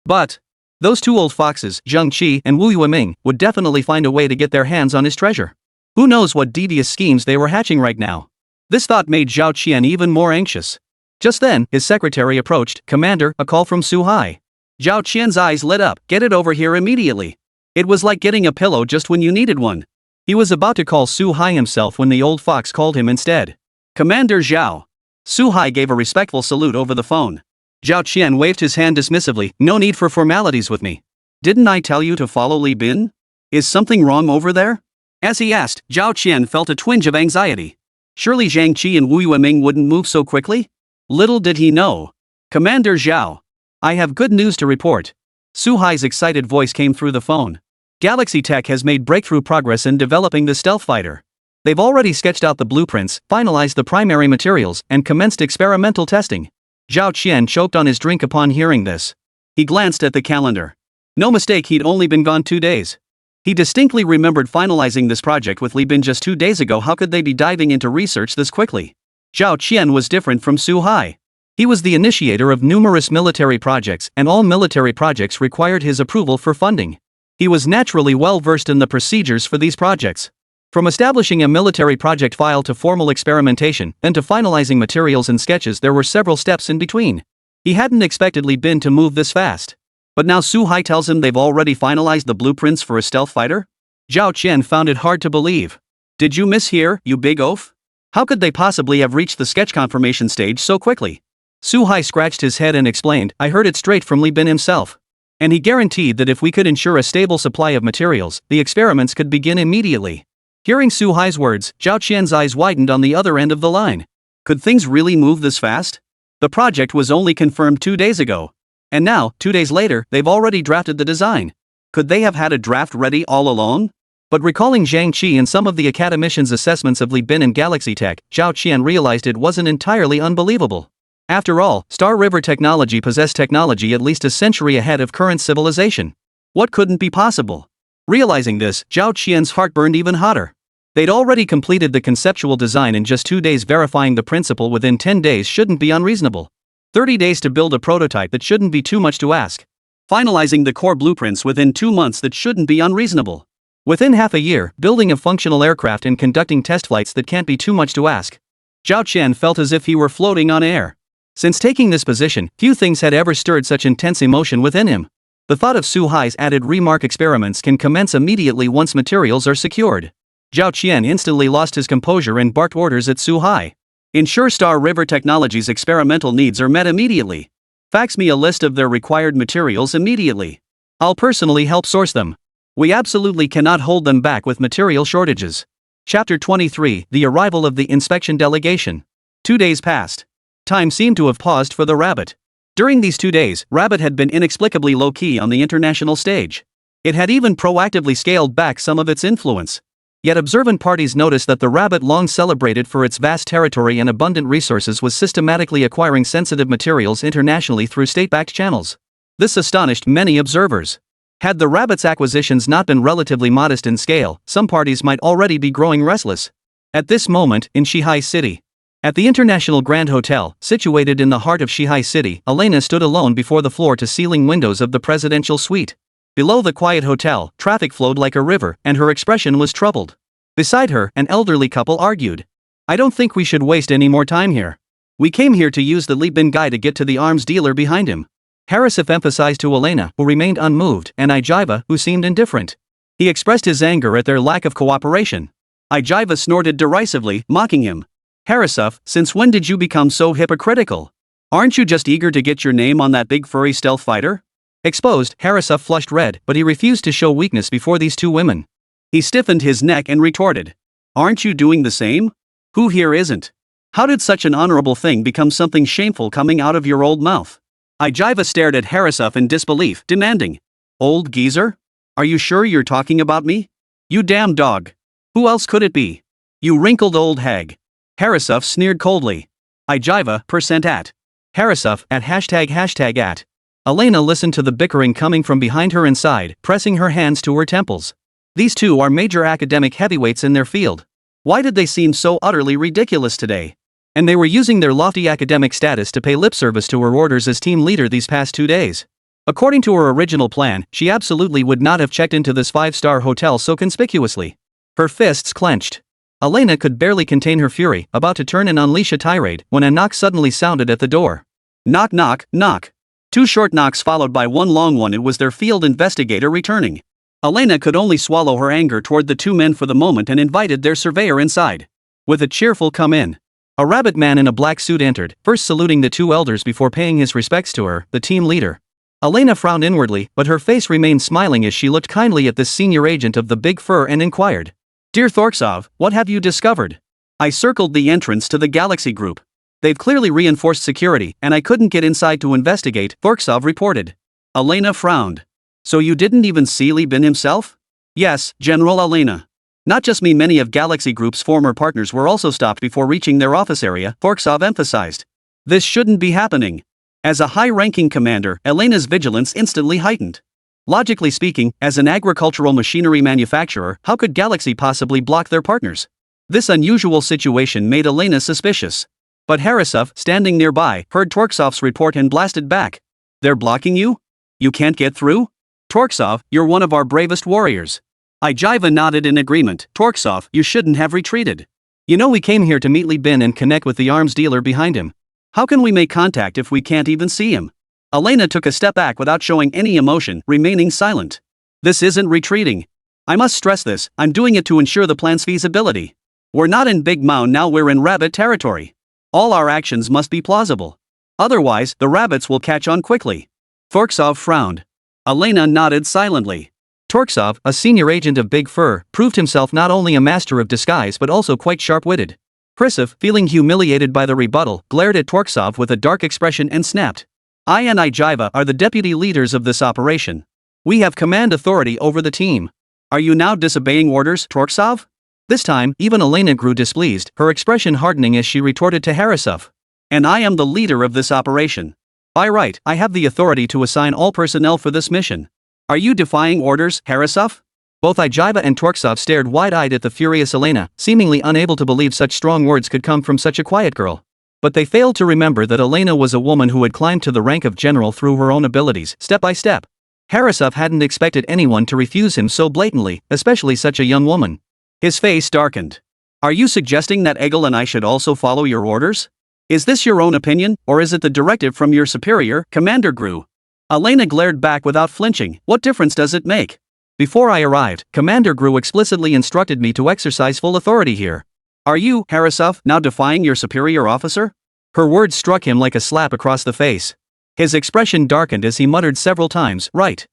But those two old foxes, Zhang Qi and Wu Yueming, would definitely find a way to get their hands on his treasure. Who knows what devious schemes they were hatching right now. This thought made Zhao Qian even more anxious. Just then, his secretary approached. Commander, a call from Su Hai. Zhao Qian's eyes lit up. Get it over here immediately. It was like getting a pillow just when you needed one. He was about to call Su Hai himself when the old fox called him instead. Commander Zhao. Su Hai gave a respectful salute over the phone. Zhao Qian waved his hand dismissively. No need for formalities with me. Didn't I tell you to follow Li Bin? Is something wrong over there? As he asked, Zhao Qian felt a twinge of anxiety. Surely Zhang Qi and Wu Yueming wouldn't move so quickly? Little did he know. Commander Zhao. I have good news to report. Su Hai's excited voice came through the phone. Galaxy Tech has made breakthrough progress in developing the stealth fighter. They've already sketched out the blueprints, finalized the primary materials, and commenced experimental testing. Zhao Qian choked on his drink upon hearing this. He glanced at the calendar. No mistake, he'd only been gone 2 days. He distinctly remembered finalizing this project with Li Bin just 2 days ago. How could they be diving into research this quickly? Zhao Qian was different from Su Hai. He was the initiator of numerous military projects, and all military projects required his approval for funding. He was naturally well versed in the procedures for these projects. From establishing a military project file to formal experimentation, then to finalizing materials and sketches, there were several steps in between. He hadn't expected Li Bin to move this fast. But now Su Hai tells him they've already finalized the blueprints for a stealth fighter? Zhao Qian found it hard to believe. Did you mishear, you big oaf? How could they possibly have reached the sketch confirmation stage so quickly? Su-hai scratched his head and explained, I heard it straight from Li Bin himself. And he guaranteed that if we could ensure a stable supply of materials, the experiments could begin immediately. Hearing Su-hai's words, Zhao Qian's eyes widened on the other end of the line. Could things really move this fast? The project was only confirmed 2 days ago. And now, 2 days later, they've already drafted the design. Could they have had a draft ready all along? But recalling Zhang Qi and some of the academician's assessments of Li Bin and Galaxy Tech, Zhao Qian realized it wasn't entirely unbelievable. After all, Star River Technology possessed technology at least a century ahead of current civilization. What couldn't be possible? Realizing this, Zhao Qian's heart burned even hotter. They'd already completed the conceptual design in just 2 days. Verifying the principle within 10 days shouldn't be unreasonable. 30 days to build a prototype, that shouldn't be too much to ask. Finalizing the core blueprints within 2 months, that shouldn't be unreasonable. Within half a year, building a functional aircraft and conducting test flights, that can't be too much to ask. Zhao Qian felt as if he were floating on air. Since taking this position, few things had ever stirred such intense emotion within him. The thought of Su-hai's added remark experiments can commence immediately once materials are secured. Zhao Qian instantly lost his composure and barked orders at Su-hai. Ensure Star River Technology's experimental needs are met immediately. Fax me a list of their required materials immediately. I'll personally help source them. We absolutely cannot hold them back with material shortages. Chapter 23, The Arrival of the Inspection Delegation. 2 days passed. Time seemed to have paused for the rabbit. During these 2 days, Rabbit had been inexplicably low-key on the international stage. It had even proactively scaled back some of its influence. Yet observant parties noticed that the Rabbit, long celebrated for its vast territory and abundant resources, was systematically acquiring sensitive materials internationally through state-backed channels. This astonished many observers. Had the Rabbit's acquisitions not been relatively modest in scale, some parties might already be growing restless. At this moment, in Shihai City. At the International Grand Hotel, situated in the heart of Shihai City, Elena stood alone before the floor-to-ceiling windows of the presidential suite. Below the quiet hotel, traffic flowed like a river, and her expression was troubled. Beside her, an elderly couple argued. I don't think we should waste any more time here. We came here to use the Li Bin guy to get to the arms dealer behind him. Harrisif emphasized to Elena, who remained unmoved, and Ijiva, who seemed indifferent. He expressed his anger at their lack of cooperation. Ijiva snorted derisively, mocking him. Harrisif, since when did you become so hypocritical? Aren't you just eager to get your name on that big furry stealth fighter? Exposed, Harrisif flushed red, but he refused to show weakness before these two women. He stiffened his neck and retorted. Aren't you doing the same? Who here isn't? How did such an honorable thing become something shameful coming out of your old mouth? Ijiva stared at Harrisif in disbelief, demanding. Old geezer? Are you sure you're talking about me? You damn dog. Who else could it be? You wrinkled old hag. Harrisif sneered coldly. Ijiva, %at. Harrisif, at ### at. Elena listened to the bickering coming from behind her and sighed, pressing her hands to her temples. These two are major academic heavyweights in their field. Why did they seem so utterly ridiculous today? And they were using their lofty academic status to pay lip service to her orders as team leader these past 2 days. According to her original plan, she absolutely would not have checked into this 5-star hotel so conspicuously. Her fists clenched. Elena could barely contain her fury, about to turn and unleash a tirade, when a knock suddenly sounded at the door. Knock knock, knock. 2 short knocks followed by 1 long one. It was their field investigator returning. Elena could only swallow her anger toward the 2 men for the moment and invited their surveyor inside. With a cheerful come in. A rabbit man in a black suit entered, first saluting the 2 elders before paying his respects to her, the team leader. Elena frowned inwardly, but her face remained smiling as she looked kindly at this senior agent of the Big Fur and inquired. Dear Thorksov, what have you discovered? I circled the entrance to the Galaxy Group. They've clearly reinforced security, and I couldn't get inside to investigate, Thorksov reported. Elena frowned. So you didn't even see Li Bin himself? Yes, General Elena. Not just me, many of Galaxy Group's former partners were also stopped before reaching their office area, Thorksov emphasized. This shouldn't be happening. As a high-ranking commander, Elena's vigilance instantly heightened. Logically speaking, as an agricultural machinery manufacturer, how could Galaxy possibly block their partners? This unusual situation made Elena suspicious. But Harrisif, standing nearby, heard Torksov's report and blasted back. They're blocking you? You can't get through? Torksov, you're one of our bravest warriors. Ijiva nodded in agreement. Torksov, you shouldn't have retreated. You know we came here to meet Li Bin and connect with the arms dealer behind him. How can we make contact if we can't even see him? Elena took a step back without showing any emotion, remaining silent. This isn't retreating. I must stress this, I'm doing it to ensure the plan's feasibility. We're not in Big Mound now, we're in rabbit territory. All our actions must be plausible. Otherwise, the rabbits will catch on quickly. Torksov frowned. Elena nodded silently. Torksov, a senior agent of Big Fur, proved himself not only a master of disguise but also quite sharp-witted. Krisov, feeling humiliated by the rebuttal, glared at Torksov with a dark expression and snapped. I and Ijiva are the deputy leaders of this operation. We have command authority over the team. Are you now disobeying orders, Torksov? This time, even Elena grew displeased, her expression hardening as she retorted to Harasov. And I am the leader of this operation. By right, I have the authority to assign all personnel for this mission. Are you defying orders, Harasov? Both Ijiva and Torksov stared wide-eyed at the furious Elena, seemingly unable to believe such strong words could come from such a quiet girl. But they failed to remember that Elena was a woman who had climbed to the rank of general through her own abilities, step by step. Harasov hadn't expected anyone to refuse him so blatantly, especially such a young woman. His face darkened. Are you suggesting that Egil and I should also follow your orders? Is this your own opinion, or is it the directive from your superior, Commander Gru? Elena glared back without flinching. What difference does it make? Before I arrived, Commander Gru explicitly instructed me to exercise full authority here. Are you, Harasov, now defying your superior officer? Her words struck him like a slap across the face. His expression darkened as he muttered several times, right.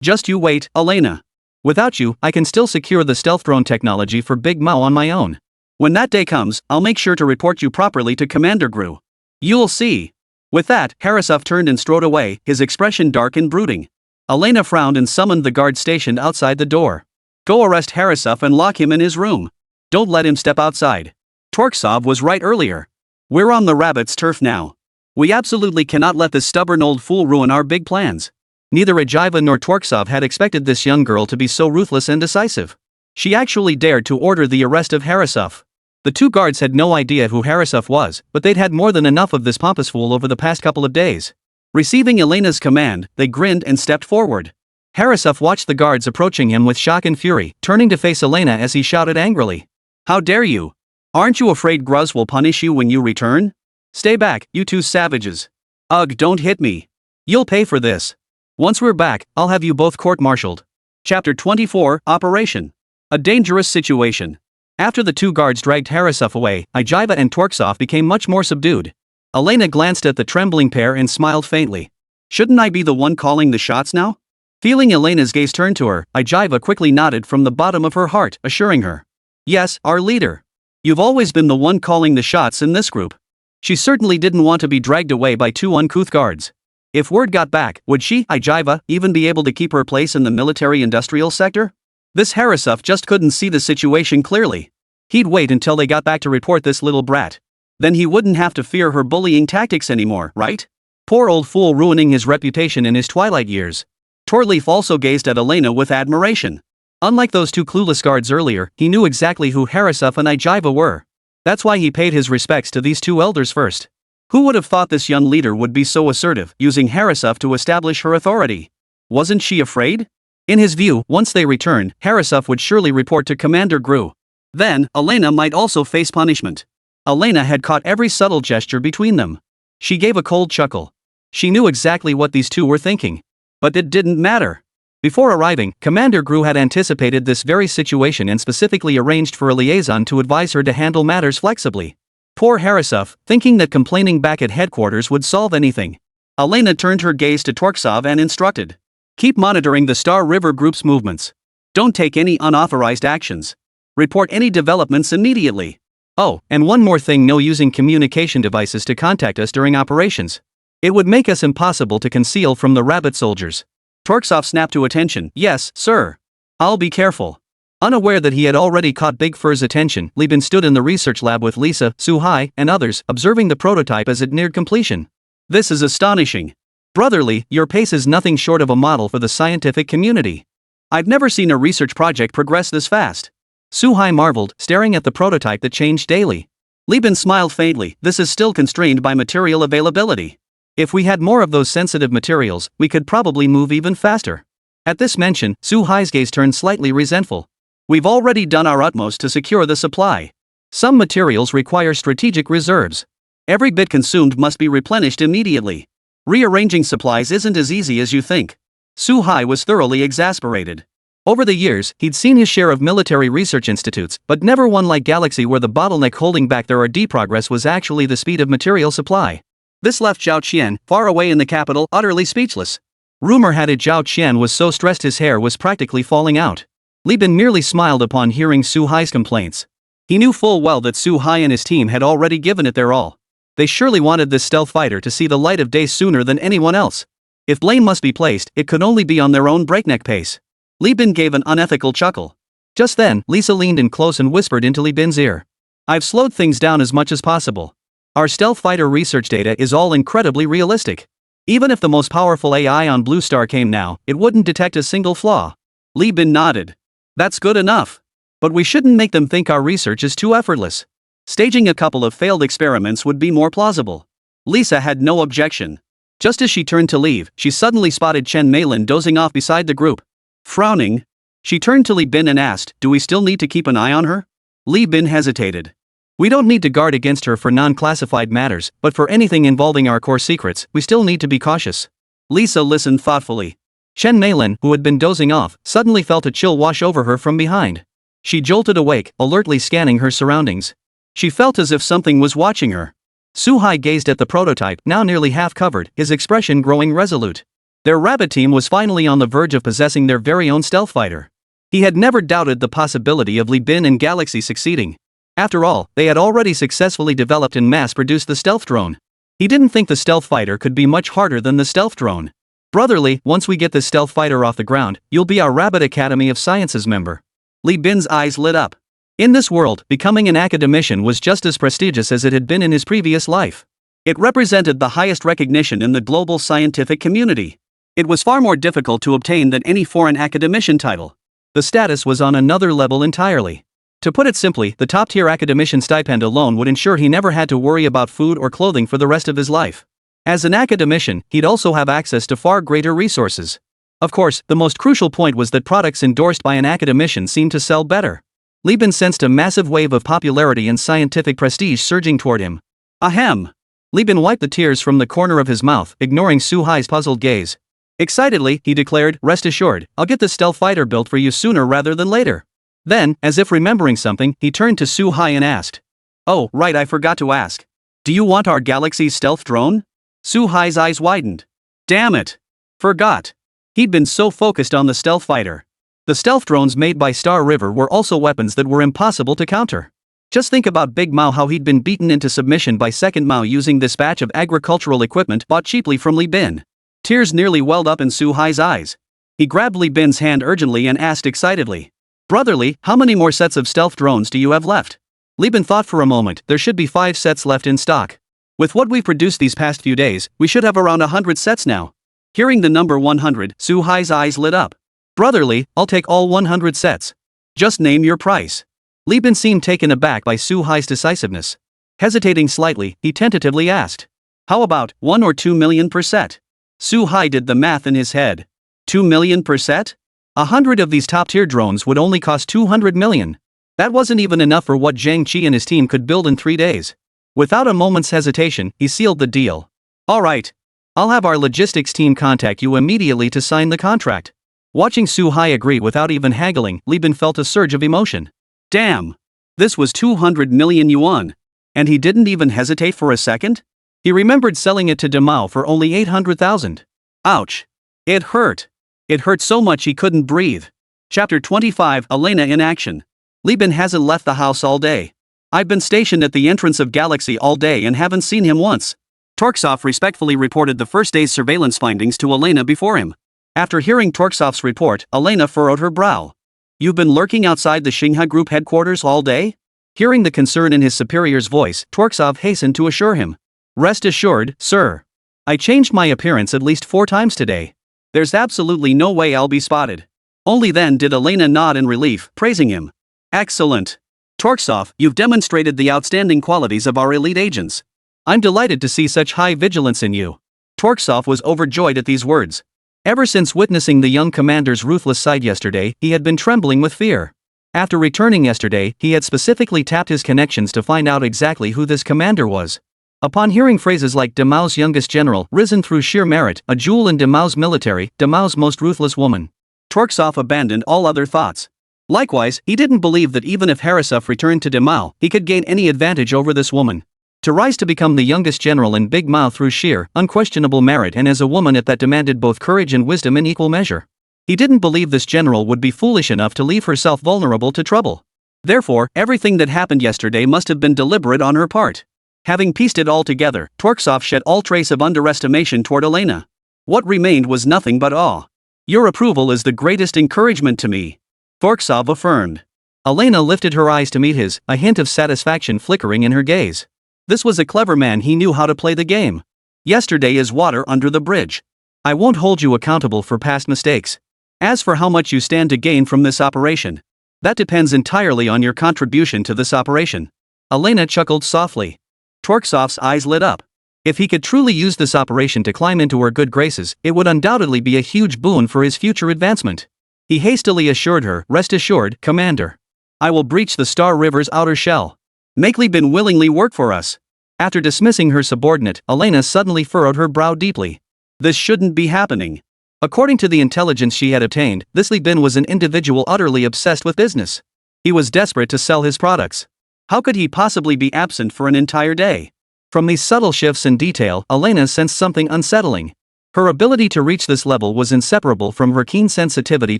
Just you wait, Elena. Without you, I can still secure the stealth drone technology for Big Mao on my own. When that day comes, I'll make sure to report you properly to Commander Gru. You'll see. With that, Harasov turned and strode away, his expression dark and brooding. Elena frowned and summoned the guard stationed outside the door. Go arrest Harasov and lock him in his room. Don't let him step outside. Torksov was right earlier. We're on the rabbit's turf now. We absolutely cannot let this stubborn old fool ruin our big plans. Neither Ijiva nor Torksov had expected this young girl to be so ruthless and decisive. She actually dared to order the arrest of Harasov. The two guards had no idea who Harasov was, but they'd had more than enough of this pompous fool over the past couple of days. Receiving Elena's command, they grinned and stepped forward. Harasov watched the guards approaching him with shock and fury, turning to face Elena as he shouted angrily. How dare you? Aren't you afraid Gruz will punish you when you return? Stay back, you two savages. Ugh, don't hit me. You'll pay for this. Once we're back, I'll have you both court-martialed. Chapter 24, Operation. A dangerous situation. After the two guards dragged Harasov away, Ijiva and Torksov became much more subdued. Elena glanced at the trembling pair and smiled faintly. Shouldn't I be the one calling the shots now? Feeling Elena's gaze turn to her, Ijiva quickly nodded from the bottom of her heart, assuring her. Yes, our leader. You've always been the one calling the shots in this group. She certainly didn't want to be dragged away by two uncouth guards. If word got back, would she, Ijiva, even be able to keep her place in the military-industrial sector? This Harasov just couldn't see the situation clearly. He'd wait until they got back to report this little brat. Then he wouldn't have to fear her bullying tactics anymore, right? Poor old fool ruining his reputation in his twilight years. Torleaf also gazed at Elena with admiration. Unlike those two clueless guards earlier, he knew exactly who Harasov and Ijiva were. That's why he paid his respects to these two elders first. Who would have thought this young leader would be so assertive, using Harasov to establish her authority? Wasn't she afraid? In his view, once they returned, Harasov would surely report to Commander Gru. Then, Elena might also face punishment. Elena had caught every subtle gesture between them. She gave a cold chuckle. She knew exactly what these two were thinking. But it didn't matter. Before arriving, Commander Gru had anticipated this very situation and specifically arranged for a liaison to advise her to handle matters flexibly. Poor Harasov, thinking that complaining back at headquarters would solve anything. Elena turned her gaze to Torksov and instructed. Keep monitoring the Star River Group's movements. Don't take any unauthorized actions. Report any developments immediately. Oh, and one more thing, no using communication devices to contact us during operations. It would make us impossible to conceal from the rabbit soldiers. Torksov snapped to attention. Yes, sir. I'll be careful. Unaware that he had already caught Big Fur's attention, Lieben stood in the research lab with Lisa, Suhai, and others, observing the prototype as it neared completion. This is astonishing. Brotherly, your pace is nothing short of a model for the scientific community. I've never seen a research project progress this fast. Suhai marveled, staring at the prototype that changed daily. Lieben smiled faintly. This is still constrained by material availability. If we had more of those sensitive materials, we could probably move even faster. At this mention, Suhai's gaze turned slightly resentful. We've already done our utmost to secure the supply. Some materials require strategic reserves. Every bit consumed must be replenished immediately. Rearranging supplies isn't as easy as you think. Suhai was thoroughly exasperated. Over the years, he'd seen his share of military research institutes, but never one like Galaxy where the bottleneck holding back their R&D progress was actually the speed of material supply. This left Zhao Qian, far away in the capital, utterly speechless. Rumor had it Zhao Qian was so stressed his hair was practically falling out. Li Bin merely smiled upon hearing Su Hai's complaints. He knew full well that Su Hai and his team had already given it their all. They surely wanted this stealth fighter to see the light of day sooner than anyone else. If blame must be placed, it could only be on their own breakneck pace. Li Bin gave an unethical chuckle. Just then, Lisa leaned in close and whispered into Li Bin's ear. I've slowed things down as much as possible. Our stealth fighter research data is all incredibly realistic. Even if the most powerful AI on Blue Star came now, it wouldn't detect a single flaw. Li Bin nodded. That's good enough. But we shouldn't make them think our research is too effortless. Staging a couple of failed experiments would be more plausible. Lisa had no objection. Just as she turned to leave, she suddenly spotted Chen Meilin dozing off beside the group. Frowning, she turned to Li Bin and asked, do we still need to keep an eye on her? Li Bin hesitated. We don't need to guard against her for non-classified matters, but for anything involving our core secrets, we still need to be cautious. Lisa listened thoughtfully. Chen Meilin, who had been dozing off, suddenly felt a chill wash over her from behind. She jolted awake, alertly scanning her surroundings. She felt as if something was watching her. Su Hai gazed at the prototype, now nearly half covered, his expression growing resolute. Their rabbit team was finally on the verge of possessing their very own stealth fighter. He had never doubted the possibility of Li Bin and Galaxy succeeding. After all, they had already successfully developed and mass-produced the stealth drone. He didn't think the stealth fighter could be much harder than the stealth drone. Brotherly, once we get this stealth fighter off the ground, you'll be our Rabbit Academy of Sciences member. Li Bin's eyes lit up. In this world, becoming an academician was just as prestigious as it had been in his previous life. It represented the highest recognition in the global scientific community. It was far more difficult to obtain than any foreign academician title. The status was on another level entirely. To put it simply, the top-tier academician stipend alone would ensure he never had to worry about food or clothing for the rest of his life. As an academician, he'd also have access to far greater resources. Of course, the most crucial point was that products endorsed by an academician seemed to sell better. Li Bin sensed a massive wave of popularity and scientific prestige surging toward him. Ahem! Li Bin wiped the tears from the corner of his mouth, ignoring Su Hai's puzzled gaze. Excitedly, he declared, rest assured, I'll get the stealth fighter built for you sooner rather than later. Then, as if remembering something, he turned to Su Hai and asked. Oh, right, I forgot to ask. Do you want our Galaxy's stealth drone? Su Hai's eyes widened. Damn it! Forgot. He'd been so focused on the stealth fighter. The stealth drones made by Star River were also weapons that were impossible to counter. Just think about Big Mao, how he'd been beaten into submission by Second Mao using this batch of agricultural equipment bought cheaply from Li Bin. Tears nearly welled up in Su Hai's eyes. He grabbed Li Bin's hand urgently and asked excitedly. Brotherly, how many more sets of stealth drones do you have left? Li Bin thought for a moment. There should be 5 sets left in stock. With what we've produced these past few days, we should have around 100 sets now. Hearing the number 100, Su Hai's eyes lit up. Brotherly, I'll take all 100 sets. Just name your price. Li Bin seemed taken aback by Su Hai's decisiveness. Hesitating slightly, he tentatively asked. How about 1 or 2 million per set? Su Hai did the math in his head. 2 million per set? 100 of these top-tier drones would only cost 200 million. That wasn't even enough for what Zhang Qi and his team could build in 3 days. Without a moment's hesitation, he sealed the deal. All right. I'll have our logistics team contact you immediately to sign the contract. Watching Su Hai agree without even haggling, Li Bin felt a surge of emotion. Damn! This was 200 million yuan. And he didn't even hesitate for a second? He remembered selling it to De Mao for only 800,000. Ouch! It hurt. It hurt so much he couldn't breathe. Chapter 25, Elena in action. Li Bin hasn't left the house all day. I've been stationed at the entrance of Galaxy all day and haven't seen him once. Torksov respectfully reported the first day's surveillance findings to Elena before him. After hearing Torksov's report, Elena furrowed her brow. You've been lurking outside the Xinghe Group headquarters all day? Hearing the concern in his superior's voice, Torksov hastened to assure him. Rest assured, sir. I changed my appearance at least 4 times today. There's absolutely no way I'll be spotted. Only then did Elena nod in relief, praising him. Excellent. Torksov, you've demonstrated the outstanding qualities of our elite agents. I'm delighted to see such high vigilance in you. Torksov was overjoyed at these words. Ever since witnessing the young commander's ruthless side yesterday, he had been trembling with fear. After returning yesterday, he had specifically tapped his connections to find out exactly who this commander was. Upon hearing phrases like De Mao's youngest general, risen through sheer merit, a jewel in De Mao's military, De Mao's most ruthless woman. Torksov abandoned all other thoughts. Likewise, he didn't believe that even if Harasov returned to Demao, he could gain any advantage over this woman. To rise to become the youngest general in Big Mao through sheer, unquestionable merit and as a woman that demanded both courage and wisdom in equal measure. He didn't believe this general would be foolish enough to leave herself vulnerable to trouble. Therefore, everything that happened yesterday must have been deliberate on her part. Having pieced it all together, Torksov shed all trace of underestimation toward Elena. What remained was nothing but awe. Your approval is the greatest encouragement to me, Torksov affirmed. Elena lifted her eyes to meet his, a hint of satisfaction flickering in her gaze. This was a clever man, he knew how to play the game. Yesterday is water under the bridge. I won't hold you accountable for past mistakes. As for how much you stand to gain from this operation, that depends entirely on your contribution to this operation. Elena chuckled softly. Torksov's eyes lit up. If he could truly use this operation to climb into her good graces, it would undoubtedly be a huge boon for his future advancement. He hastily assured her, "Rest assured, Commander. I will breach the Star River's outer shell. Make Li Bin willingly work for us." After dismissing her subordinate, Elena suddenly furrowed her brow deeply. This shouldn't be happening. According to the intelligence she had obtained, this Li Bin was an individual utterly obsessed with business. He was desperate to sell his products. How could he possibly be absent for an entire day? From these subtle shifts in detail, Elena sensed something unsettling. Her ability to reach this level was inseparable from her keen sensitivity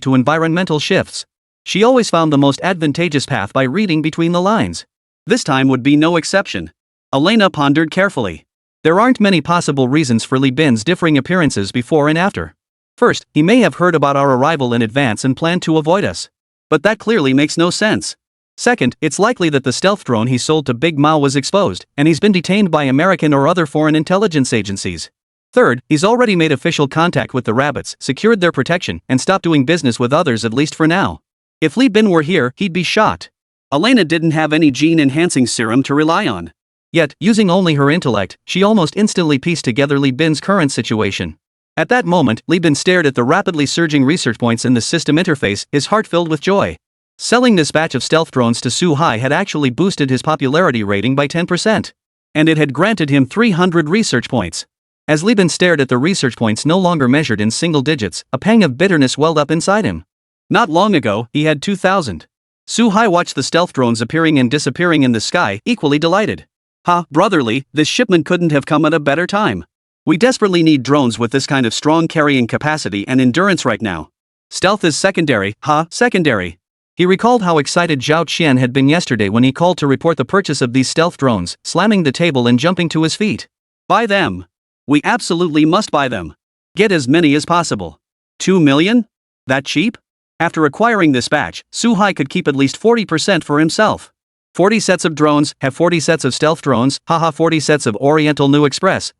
to environmental shifts. She always found the most advantageous path by reading between the lines. This time would be no exception. Elena pondered carefully. There aren't many possible reasons for Li Bin's differing appearances before and after. First, he may have heard about our arrival in advance and planned to avoid us. But that clearly makes no sense. Second, it's likely that the stealth drone he sold to Big Mao was exposed, and he's been detained by American or other foreign intelligence agencies. Third, he's already made official contact with the rabbits, secured their protection, and stopped doing business with others at least for now. If Li Bin were here, he'd be shot. Elena didn't have any gene-enhancing serum to rely on. Yet, using only her intellect, she almost instantly pieced together Li Bin's current situation. At that moment, Li Bin stared at the rapidly surging research points in the system interface, his heart filled with joy. Selling this batch of stealth drones to Su Hai had actually boosted his popularity rating by 10%. And it had granted him 300 research points. As Li Bin stared at the research points no longer measured in single digits, a pang of bitterness welled up inside him. Not long ago, he had 2,000. Su Hai watched the stealth drones appearing and disappearing in the sky, equally delighted. "Ha, brotherly, this shipment couldn't have come at a better time. We desperately need drones with this kind of strong carrying capacity and endurance right now. Stealth is secondary, secondary." He recalled how excited Zhao Qian had been yesterday when he called to report the purchase of these stealth drones, slamming the table and jumping to his feet. "Buy them. We absolutely must buy them. Get as many as possible. 2 million? That cheap?" After acquiring this batch, Su Hai could keep at least 40% for himself. 40 sets of drones, have 40 sets of stealth drones, 40 sets of Oriental New Express,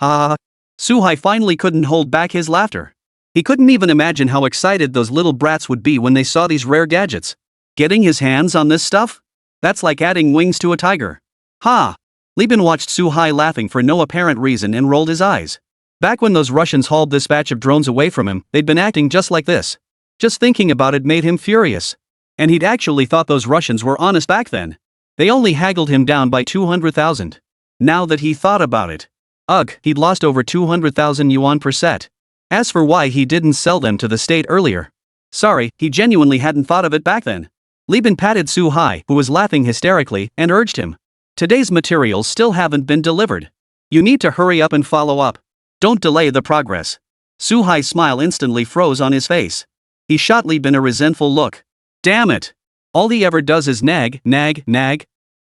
Su Hai finally couldn't hold back his laughter. He couldn't even imagine how excited those little brats would be when they saw these rare gadgets. Getting his hands on this stuff? That's like adding wings to a tiger. Li Bin watched Su Hai laughing for no apparent reason and rolled his eyes. Back when those Russians hauled this batch of drones away from him, they'd been acting just like this. Just thinking about it made him furious. And he'd actually thought those Russians were honest back then. They only haggled him down by 200,000. Now that he thought about it. He'd lost over 200,000 yuan per set. As for why he didn't sell them to the state earlier. Sorry, he genuinely hadn't thought of it back then. Li Bin patted Su Hai, who was laughing hysterically, and urged him. Today's materials still haven't been delivered. You need to hurry up and follow up. Don't delay the progress. Su Hai's smile instantly froze on his face. He shot Li Bin a resentful look. Damn it. All he ever does is nag.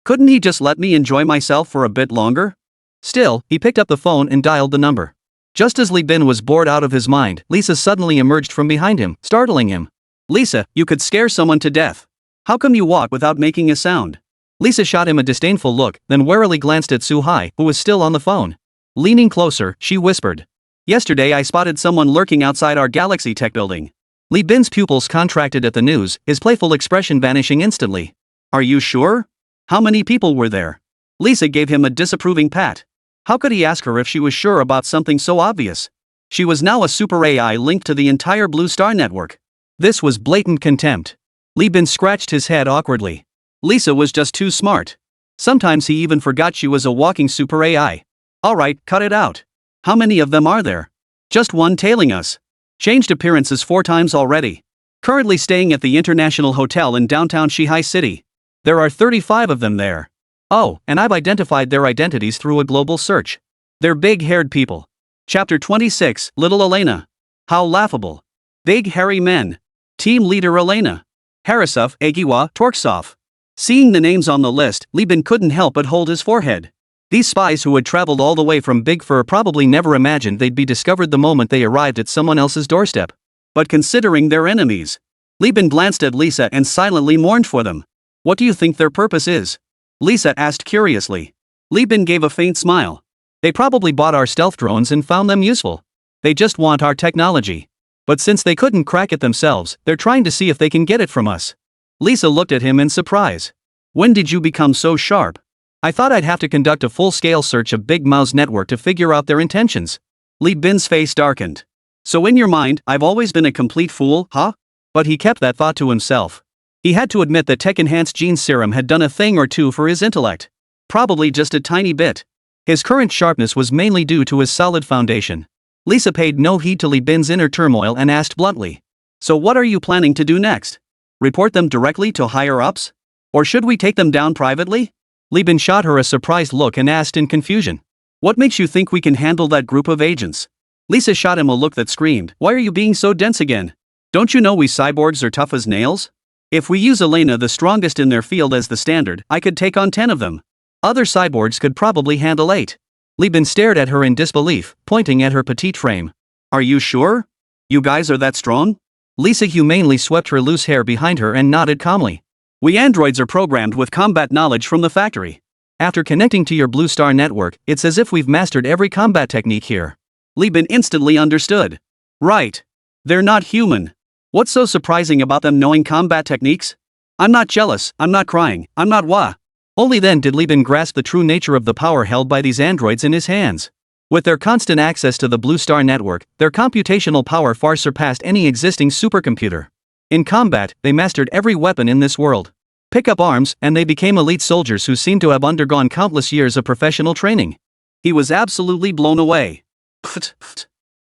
Couldn't he just let me enjoy myself for a bit longer? Still, he picked up the phone and dialed the number. Just as Li Bin was bored out of his mind, Lisa suddenly emerged from behind him, startling him. Lisa, you could scare someone to death. How come you walk without making a sound? Lisa shot him a disdainful look, then warily glanced at Su Hai, who was still on the phone. Leaning closer, she whispered. Yesterday I spotted someone lurking outside our Galaxy Tech building. Li Bin's pupils contracted at the news, his playful expression vanishing instantly. Are you sure? How many people were there? Lisa gave him a disapproving pat. How could he ask her if she was sure about something so obvious? She was now a super AI linked to the entire Blue Star network. This was blatant contempt. Li Bin scratched his head awkwardly. Lisa was just too smart. Sometimes he even forgot she was a walking super AI. Alright, cut it out. How many of them are there? Just one tailing us. Changed appearances 4 times already. Currently staying at the International Hotel in downtown Shanghai City. There are 35 of them there. Oh, and I've identified their identities through a global search. They're big-haired people. Chapter 26, Little Elena. How laughable. Big hairy men. Team leader Elena. Harasov, Agiwa, Torksov. Seeing the names on the list, Li Bin couldn't help but hold his forehead. These spies who had traveled all the way from Big Fur probably never imagined they'd be discovered the moment they arrived at someone else's doorstep. But considering their enemies, Li Bin glanced at Lisa and silently mourned for them. What do you think their purpose is? Lisa asked curiously. Li Bin gave a faint smile. They probably bought our stealth drones and found them useful. They just want our technology. But since they couldn't crack it themselves, they're trying to see if they can get it from us. Lisa looked at him in surprise. When did you become so sharp? I thought I'd have to conduct a full-scale search of Big Mao's network to figure out their intentions. Li Bin's face darkened. So in your mind, I've always been a complete fool, huh? But he kept that thought to himself. He had to admit that tech-enhanced gene serum had done a thing or two for his intellect. Probably just a tiny bit. His current sharpness was mainly due to his solid foundation. Lisa paid no heed to Li Bin's inner turmoil and asked bluntly. So what are you planning to do next? Report them directly to higher-ups? Or should we take them down privately? Li Bin shot her a surprised look and asked in confusion. What makes you think we can handle that group of agents? Lisa shot him a look that screamed, why are you being so dense again? Don't you know we cyborgs are tough as nails? If we use Elena, the strongest in their field, as the standard, I could take on 10 of them. Other cyborgs could probably handle 8. Li Bin stared at her in disbelief, pointing at her petite frame. Are you sure? You guys are that strong? Lisa humanely swept her loose hair behind her and nodded calmly. We androids are programmed with combat knowledge from the factory. After connecting to your Blue Star network, it's as if we've mastered every combat technique here. Li Bin instantly understood. Right. They're not human. What's so surprising about them knowing combat techniques? I'm not jealous, I'm not crying, I'm not wah. Only then did Li Bin grasp the true nature of the power held by these androids in his hands. With their constant access to the Blue Star network, their computational power far surpassed any existing supercomputer. In combat, they mastered every weapon in this world. Pick up arms, and they became elite soldiers who seemed to have undergone countless years of professional training. He was absolutely blown away.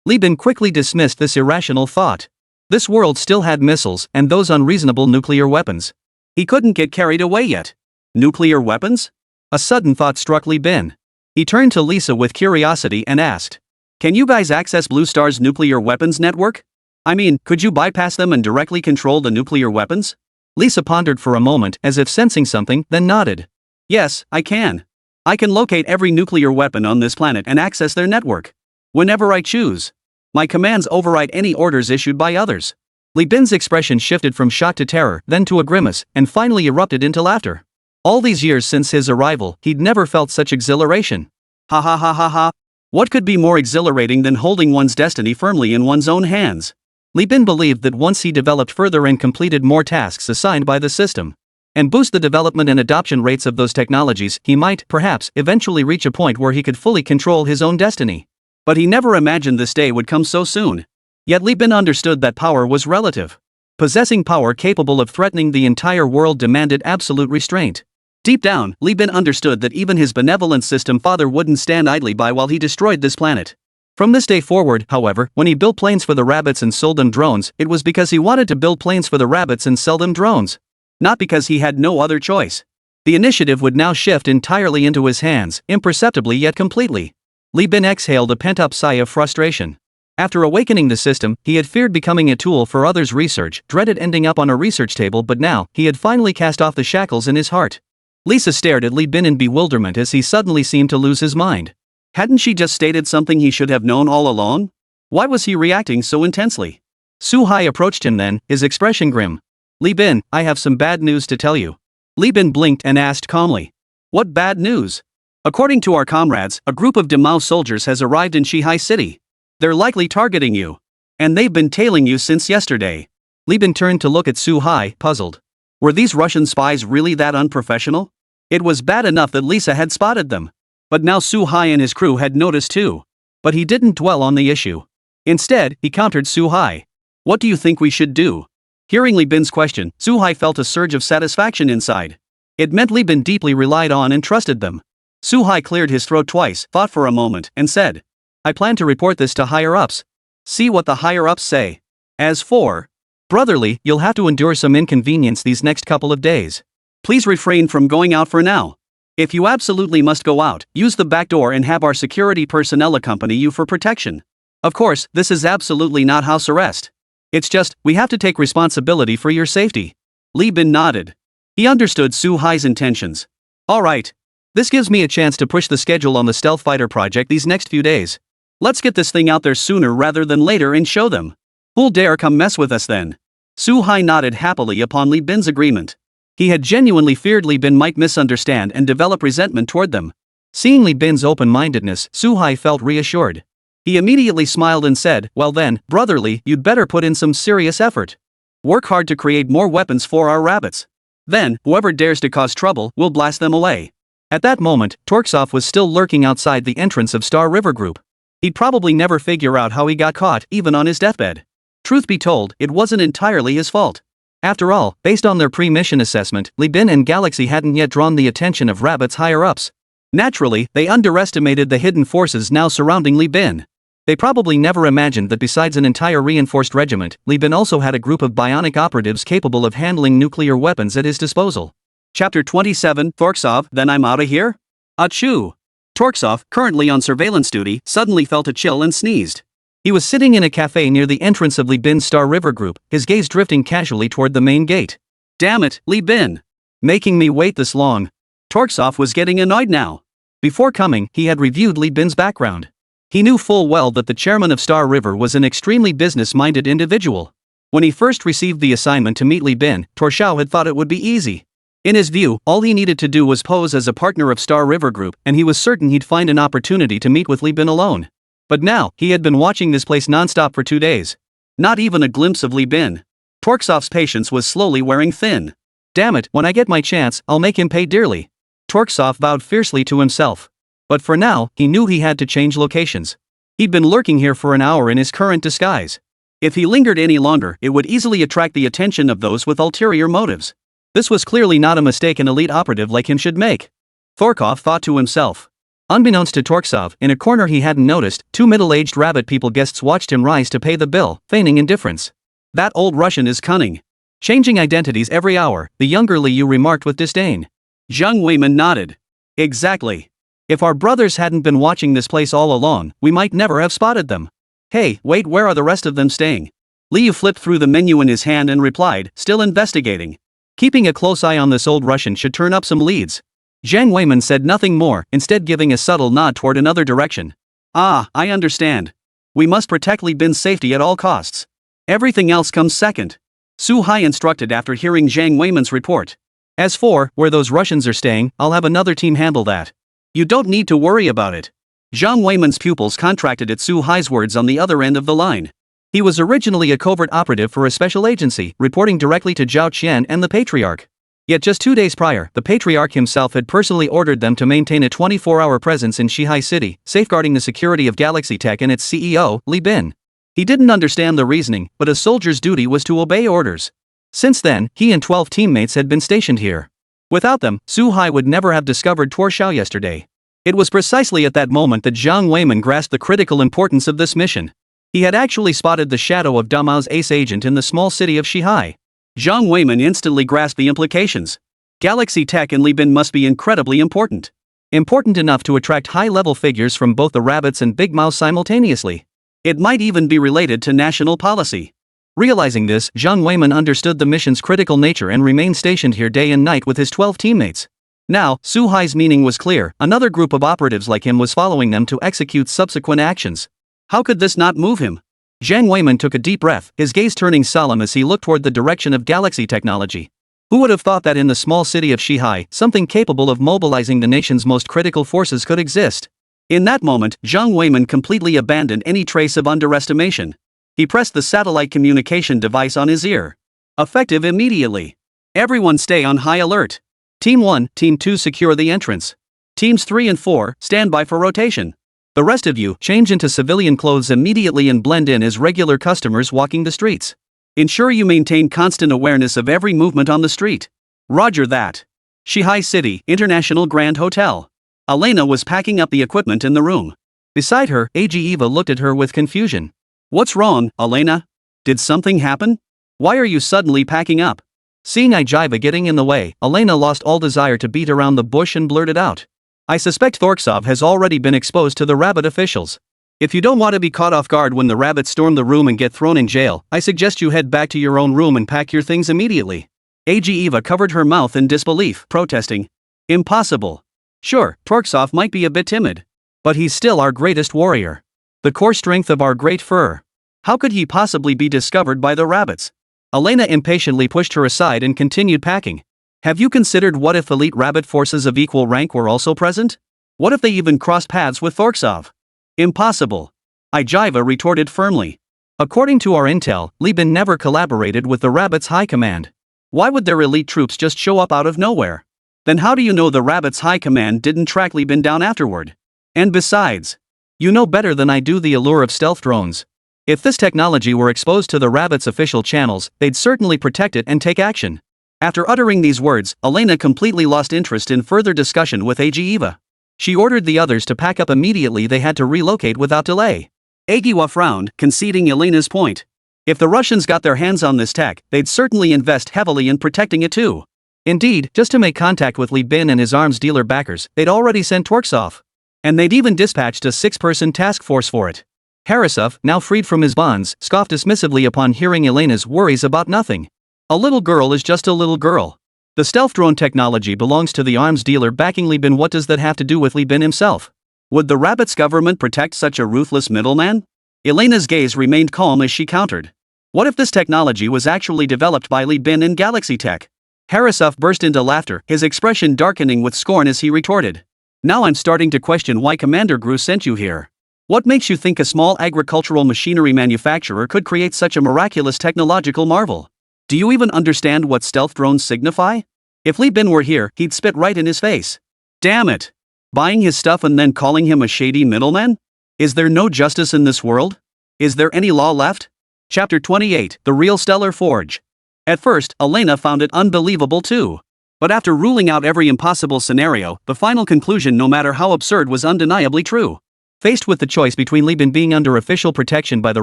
Li Bin quickly dismissed this irrational thought. This world still had missiles and those unreasonable nuclear weapons. He couldn't get carried away yet. Nuclear weapons? A sudden thought struck Li Bin. He turned to Lisa with curiosity and asked, can you guys access Blue Star's nuclear weapons network? I mean, could you bypass them and directly control the nuclear weapons? Lisa pondered for a moment as if sensing something, then nodded. Yes, I can. I can locate every nuclear weapon on this planet and access their network. Whenever I choose. My commands override any orders issued by others. Li Bin's expression shifted from shock to terror, then to a grimace, and finally erupted into laughter. All these years since his arrival, he'd never felt such exhilaration. Ha ha ha ha ha. What could be more exhilarating than holding one's destiny firmly in one's own hands? Li Bin believed that once he developed further and completed more tasks assigned by the system, and boost the development and adoption rates of those technologies, he might, perhaps, eventually reach a point where he could fully control his own destiny. But he never imagined this day would come so soon. Yet Li Bin understood that power was relative. Possessing power capable of threatening the entire world demanded absolute restraint. Deep down, Li Bin understood that even his benevolent system father wouldn't stand idly by while he destroyed this planet. From this day forward, however, when he built planes for the rabbits and sold them drones, it was because he wanted to build planes for the rabbits and sell them drones. Not because he had no other choice. The initiative would now shift entirely into his hands, imperceptibly yet completely. Li Bin exhaled a pent-up sigh of frustration. After awakening the system, he had feared becoming a tool for others' research, dreaded ending up on a research table, but now, he had finally cast off the shackles in his heart. Lisa stared at Li Bin in bewilderment as he suddenly seemed to lose his mind. Hadn't she just stated something he should have known all along? Why was he reacting so intensely? Su Hai approached him then, his expression grim. Li Bin, I have some bad news to tell you. Li Bin blinked and asked calmly. What bad news? According to our comrades, a group of Mao soldiers has arrived in Shanghai City. They're likely targeting you. And they've been tailing you since yesterday. Li Bin turned to look at Su Hai, puzzled. Were these Russian spies really that unprofessional? It was bad enough that Lisa had spotted them. But now Su Hai and his crew had noticed too. But he didn't dwell on the issue. Instead, he countered Su Hai. What do you think we should do? Hearing Li Bin's question, Su Hai felt a surge of satisfaction inside. It meant Li Bin deeply relied on and trusted them. Su Hai cleared his throat twice, thought for a moment, and said, I plan to report this to higher-ups. See what the higher-ups say. As for Brotherly, you'll have to endure some inconvenience these next couple of days. Please refrain from going out for now. If you absolutely must go out, use the back door and have our security personnel accompany you for protection. Of course, this is absolutely not house arrest. It's just, we have to take responsibility for your safety. Li Bin nodded. He understood Su Hai's intentions. Alright. This gives me a chance to push the schedule on the stealth fighter project these next few days. Let's get this thing out there sooner rather than later and show them. Who'll dare come mess with us then? Su Hai nodded happily upon Li Bin's agreement. He had genuinely feared Li Bin might misunderstand and develop resentment toward them. Seeing Li Bin's open-mindedness, Su Hai felt reassured. He immediately smiled and said, well then, brotherly, you'd better put in some serious effort. Work hard to create more weapons for our rabbits. Then, whoever dares to cause trouble, we'll blast them away. At that moment, Torksov was still lurking outside the entrance of Star River Group. He'd probably never figure out how he got caught, even on his deathbed. Truth be told, it wasn't entirely his fault. After all, based on their pre-mission assessment, Li Bin and Galaxy hadn't yet drawn the attention of rabbits higher-ups. Naturally, they underestimated the hidden forces now surrounding Li Bin. They probably never imagined that besides an entire reinforced regiment, Li Bin also had a group of bionic operatives capable of handling nuclear weapons at his disposal. Chapter 27, Torksov, then I'm outta here? Achoo! Torksov, currently on surveillance duty, suddenly felt a chill and sneezed. He was sitting in a cafe near the entrance of Li Bin's Star River Group, his gaze drifting casually toward the main gate. Damn it, Li Bin! Making me wait this long. Torksov was getting annoyed now. Before coming, he had reviewed Li Bin's background. He knew full well that the chairman of Star River was an extremely business-minded individual. When he first received the assignment to meet Li Bin, Torshao had thought it would be easy. In his view, all he needed to do was pose as a partner of Star River Group, and he was certain he'd find an opportunity to meet with Li Bin alone. But now, he had been watching this place non-stop for 2 days. Not even a glimpse of Li Bin. Torksov's patience was slowly wearing thin. Damn it, when I get my chance, I'll make him pay dearly. Torksov vowed fiercely to himself. But for now, he knew he had to change locations. He'd been lurking here for an hour in his current disguise. If he lingered any longer, it would easily attract the attention of those with ulterior motives. This was clearly not a mistake an elite operative like him should make. Thorkov thought to himself. Unbeknownst to Torksov, in a corner he hadn't noticed, 2 middle-aged rabbit people guests watched him rise to pay the bill, feigning indifference. That old Russian is cunning. Changing identities every hour, the younger Liu remarked with disdain. Zhang Weiman nodded. Exactly. If our brothers hadn't been watching this place all along, we might never have spotted them. Hey, wait, where are the rest of them staying? Liu flipped through the menu in his hand and replied, still investigating. Keeping a close eye on this old Russian should turn up some leads. Zhang Weiman said nothing more, instead giving a subtle nod toward another direction. Ah, I understand. We must protect Li Bin's safety at all costs. Everything else comes second. Su Hai instructed after hearing Zhang Weiman's report. As for where those Russians are staying, I'll have another team handle that. You don't need to worry about it. Zhang Weiman's pupils contracted at Su Hai's words on the other end of the line. He was originally a covert operative for a special agency, reporting directly to Zhao Qian and the Patriarch. Yet just 2 days prior, the Patriarch himself had personally ordered them to maintain a 24-hour presence in Shihai City, safeguarding the security of Galaxy Tech and its CEO, Li Bin. He didn't understand the reasoning, but a soldier's duty was to obey orders. Since then, he and 12 teammates had been stationed here. Without them, Su Hai would never have discovered Torshao yesterday. It was precisely at that moment that Zhang Weiman grasped the critical importance of this mission. He had actually spotted the shadow of Damao's ace agent in the small city of Shihai. Zhang Weiman instantly grasped the implications. Galaxy Tech and Li Bin must be incredibly important. Important enough to attract high-level figures from both the rabbits and Big Mouse simultaneously. It might even be related to national policy. Realizing this, Zhang Weiman understood the mission's critical nature and remained stationed here day and night with his 12 teammates. Now, Su Hai's meaning was clear, another group of operatives like him was following them to execute subsequent actions. How could this not move him? Zhang Weiman took a deep breath, his gaze turning solemn as he looked toward the direction of Galaxy technology. Who would have thought that in the small city of Shihai, something capable of mobilizing the nation's most critical forces could exist? In that moment, Zhang Weiman completely abandoned any trace of underestimation. He pressed the satellite communication device on his ear. Effective immediately. Everyone stay on high alert. Team 1, Team 2 secure the entrance. Teams 3 and 4, stand by for rotation. The rest of you, change into civilian clothes immediately and blend in as regular customers walking the streets. Ensure you maintain constant awareness of every movement on the street. Roger that. Shihai City, International Grand Hotel. Elena was packing up the equipment in the room. Beside her, AG Eva looked at her with confusion. What's wrong, Elena? Did something happen? Why are you suddenly packing up? Seeing Ijiva getting in the way, Elena lost all desire to beat around the bush and blurted out. I suspect Thorksov has already been exposed to the rabbit officials. If you don't want to be caught off guard when the rabbits storm the room and get thrown in jail, I suggest you head back to your own room and pack your things immediately. Eva covered her mouth in disbelief, protesting. Impossible. Sure, Thorksov might be a bit timid. But he's still our greatest warrior. The core strength of our great fur. How could he possibly be discovered by the rabbits? Elena impatiently pushed her aside and continued packing. Have you considered what if elite rabbit forces of equal rank were also present? What if they even crossed paths with Thorksov? Impossible. Ijiva retorted firmly. According to our intel, Libin never collaborated with the rabbits' high command. Why would their elite troops just show up out of nowhere? Then how do you know the rabbits' high command didn't track Libin down afterward? And besides, you know better than I do the allure of stealth drones. If this technology were exposed to the rabbits' official channels, they'd certainly protect it and take action. After uttering these words, Elena completely lost interest in further discussion with Eva. She ordered the others to pack up immediately. They had to relocate without delay. Agiwa frowned, conceding Elena's point. If the Russians got their hands on this tech, they'd certainly invest heavily in protecting it too. Indeed, just to make contact with Libin and his arms dealer backers, they'd already sent Thorksov. And they'd even dispatched a 6-person task force for it. Harasov, now freed from his bonds, scoffed dismissively upon hearing Elena's worries about nothing. A little girl is just a little girl. The stealth drone technology belongs to the arms dealer backing Libin. What does that have to do with Libin himself? Would the rabbits' government protect such a ruthless middleman? Elena's gaze remained calm as she countered. What if this technology was actually developed by Libin in Galaxy Tech? Harasov burst into laughter, his expression darkening with scorn as he retorted. Now I'm starting to question why Commander Gru sent you here. What makes you think a small agricultural machinery manufacturer could create such a miraculous technological marvel? Do you even understand what stealth drones signify? If Libin were here, he'd spit right in his face. Damn it! Buying his stuff and then calling him a shady middleman? Is there no justice in this world? Is there any law left? Chapter 28, The Real Stellar Forge. At first, Elena found it unbelievable too. But after ruling out every impossible scenario, the final conclusion, no matter how absurd, was undeniably true. Faced with the choice between Libin being under official protection by the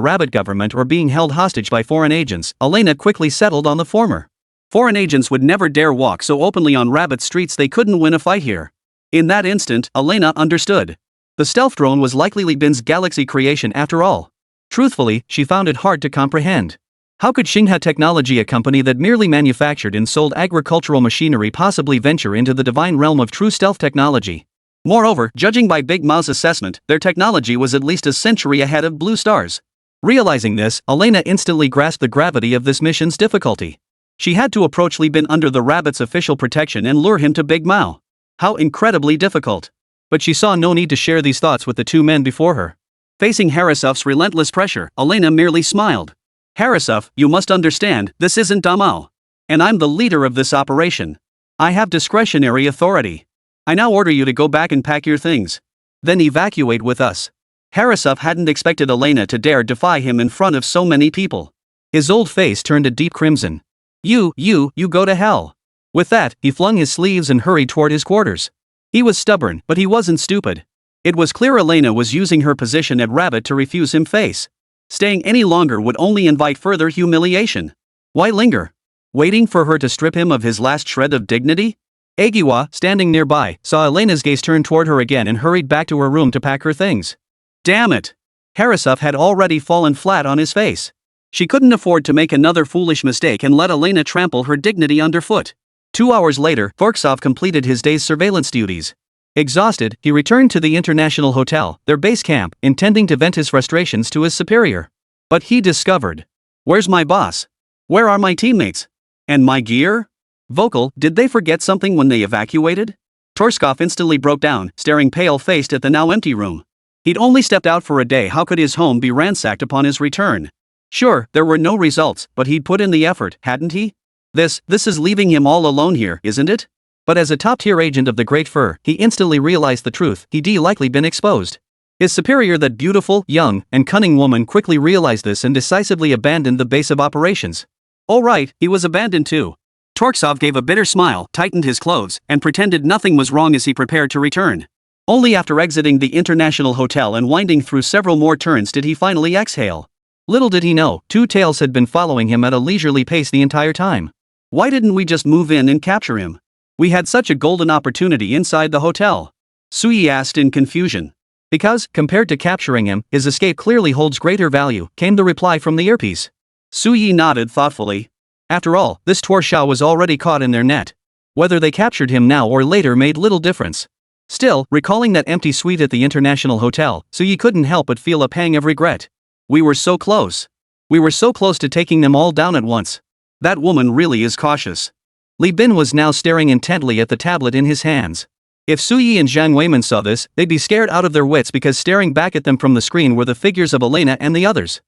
rabbit government or being held hostage by foreign agents, Elena quickly settled on the former. Foreign agents would never dare walk so openly on rabbit streets. They couldn't win a fight here. In that instant, Elena understood. The stealth drone was likely Libin's galaxy creation after all. Truthfully, she found it hard to comprehend. How could Xingha Technology, a company that merely manufactured and sold agricultural machinery, possibly venture into the divine realm of true stealth technology? Moreover, judging by Big Mao's assessment, their technology was at least a century ahead of Blue Star's. Realizing this, Elena instantly grasped the gravity of this mission's difficulty. She had to approach Libin under the rabbit's official protection and lure him to Big Mao. How incredibly difficult. But she saw no need to share these thoughts with the two men before her. Facing Harasov's relentless pressure, Elena merely smiled. Harasov, you must understand, this isn't Damao. And I'm the leader of this operation. I have discretionary authority. I now order you to go back and pack your things. Then evacuate with us. Harasov hadn't expected Elena to dare defy him in front of so many people. His old face turned a deep crimson. You go to hell. With that, he flung his sleeves and hurried toward his quarters. He was stubborn, but he wasn't stupid. It was clear Elena was using her position at Rabbit to refuse him face. Staying any longer would only invite further humiliation. Why linger? Waiting for her to strip him of his last shred of dignity? Agiwa, standing nearby, saw Elena's gaze turn toward her again and hurried back to her room to pack her things. Damn it! Harasov had already fallen flat on his face. She couldn't afford to make another foolish mistake and let Elena trample her dignity underfoot. 2 hours later, Thorksov completed his day's surveillance duties. Exhausted, he returned to the International Hotel, their base camp, intending to vent his frustrations to his superior. But he discovered. Where's my boss? Where are my teammates? And my gear? Vocal, did they forget something when they evacuated? Torskov instantly broke down, staring pale-faced at the now empty room. He'd only stepped out for a day. How could his home be ransacked upon his return? Sure, there were no results, but he'd put in the effort, hadn't he? This is leaving him all alone here, isn't it? But as a top-tier agent of the Great Fur, he instantly realized the truth. He'd likely been exposed. His superior, that beautiful, young, and cunning woman, quickly realized this and decisively abandoned the base of operations. All right, he was abandoned too. Torksov gave a bitter smile, tightened his clothes, and pretended nothing was wrong as he prepared to return. Only after exiting the International Hotel and winding through several more turns did he finally exhale. Little did he know, two tails had been following him at a leisurely pace the entire time. Why didn't we just move in and capture him? We had such a golden opportunity inside the hotel. Suyi asked in confusion. Because, compared to capturing him, his escape clearly holds greater value, came the reply from the earpiece. Suyi nodded thoughtfully. After all, this Torsha was already caught in their net. Whether they captured him now or later made little difference. Still, recalling that empty suite at the International Hotel, Suyi couldn't help but feel a pang of regret. We were so close. We were so close to taking them all down at once. That woman really is cautious. Li Bin was now staring intently at the tablet in his hands. If Suyi and Zhang Weiman saw this, they'd be scared out of their wits because staring back at them from the screen were the figures of Elena and the others.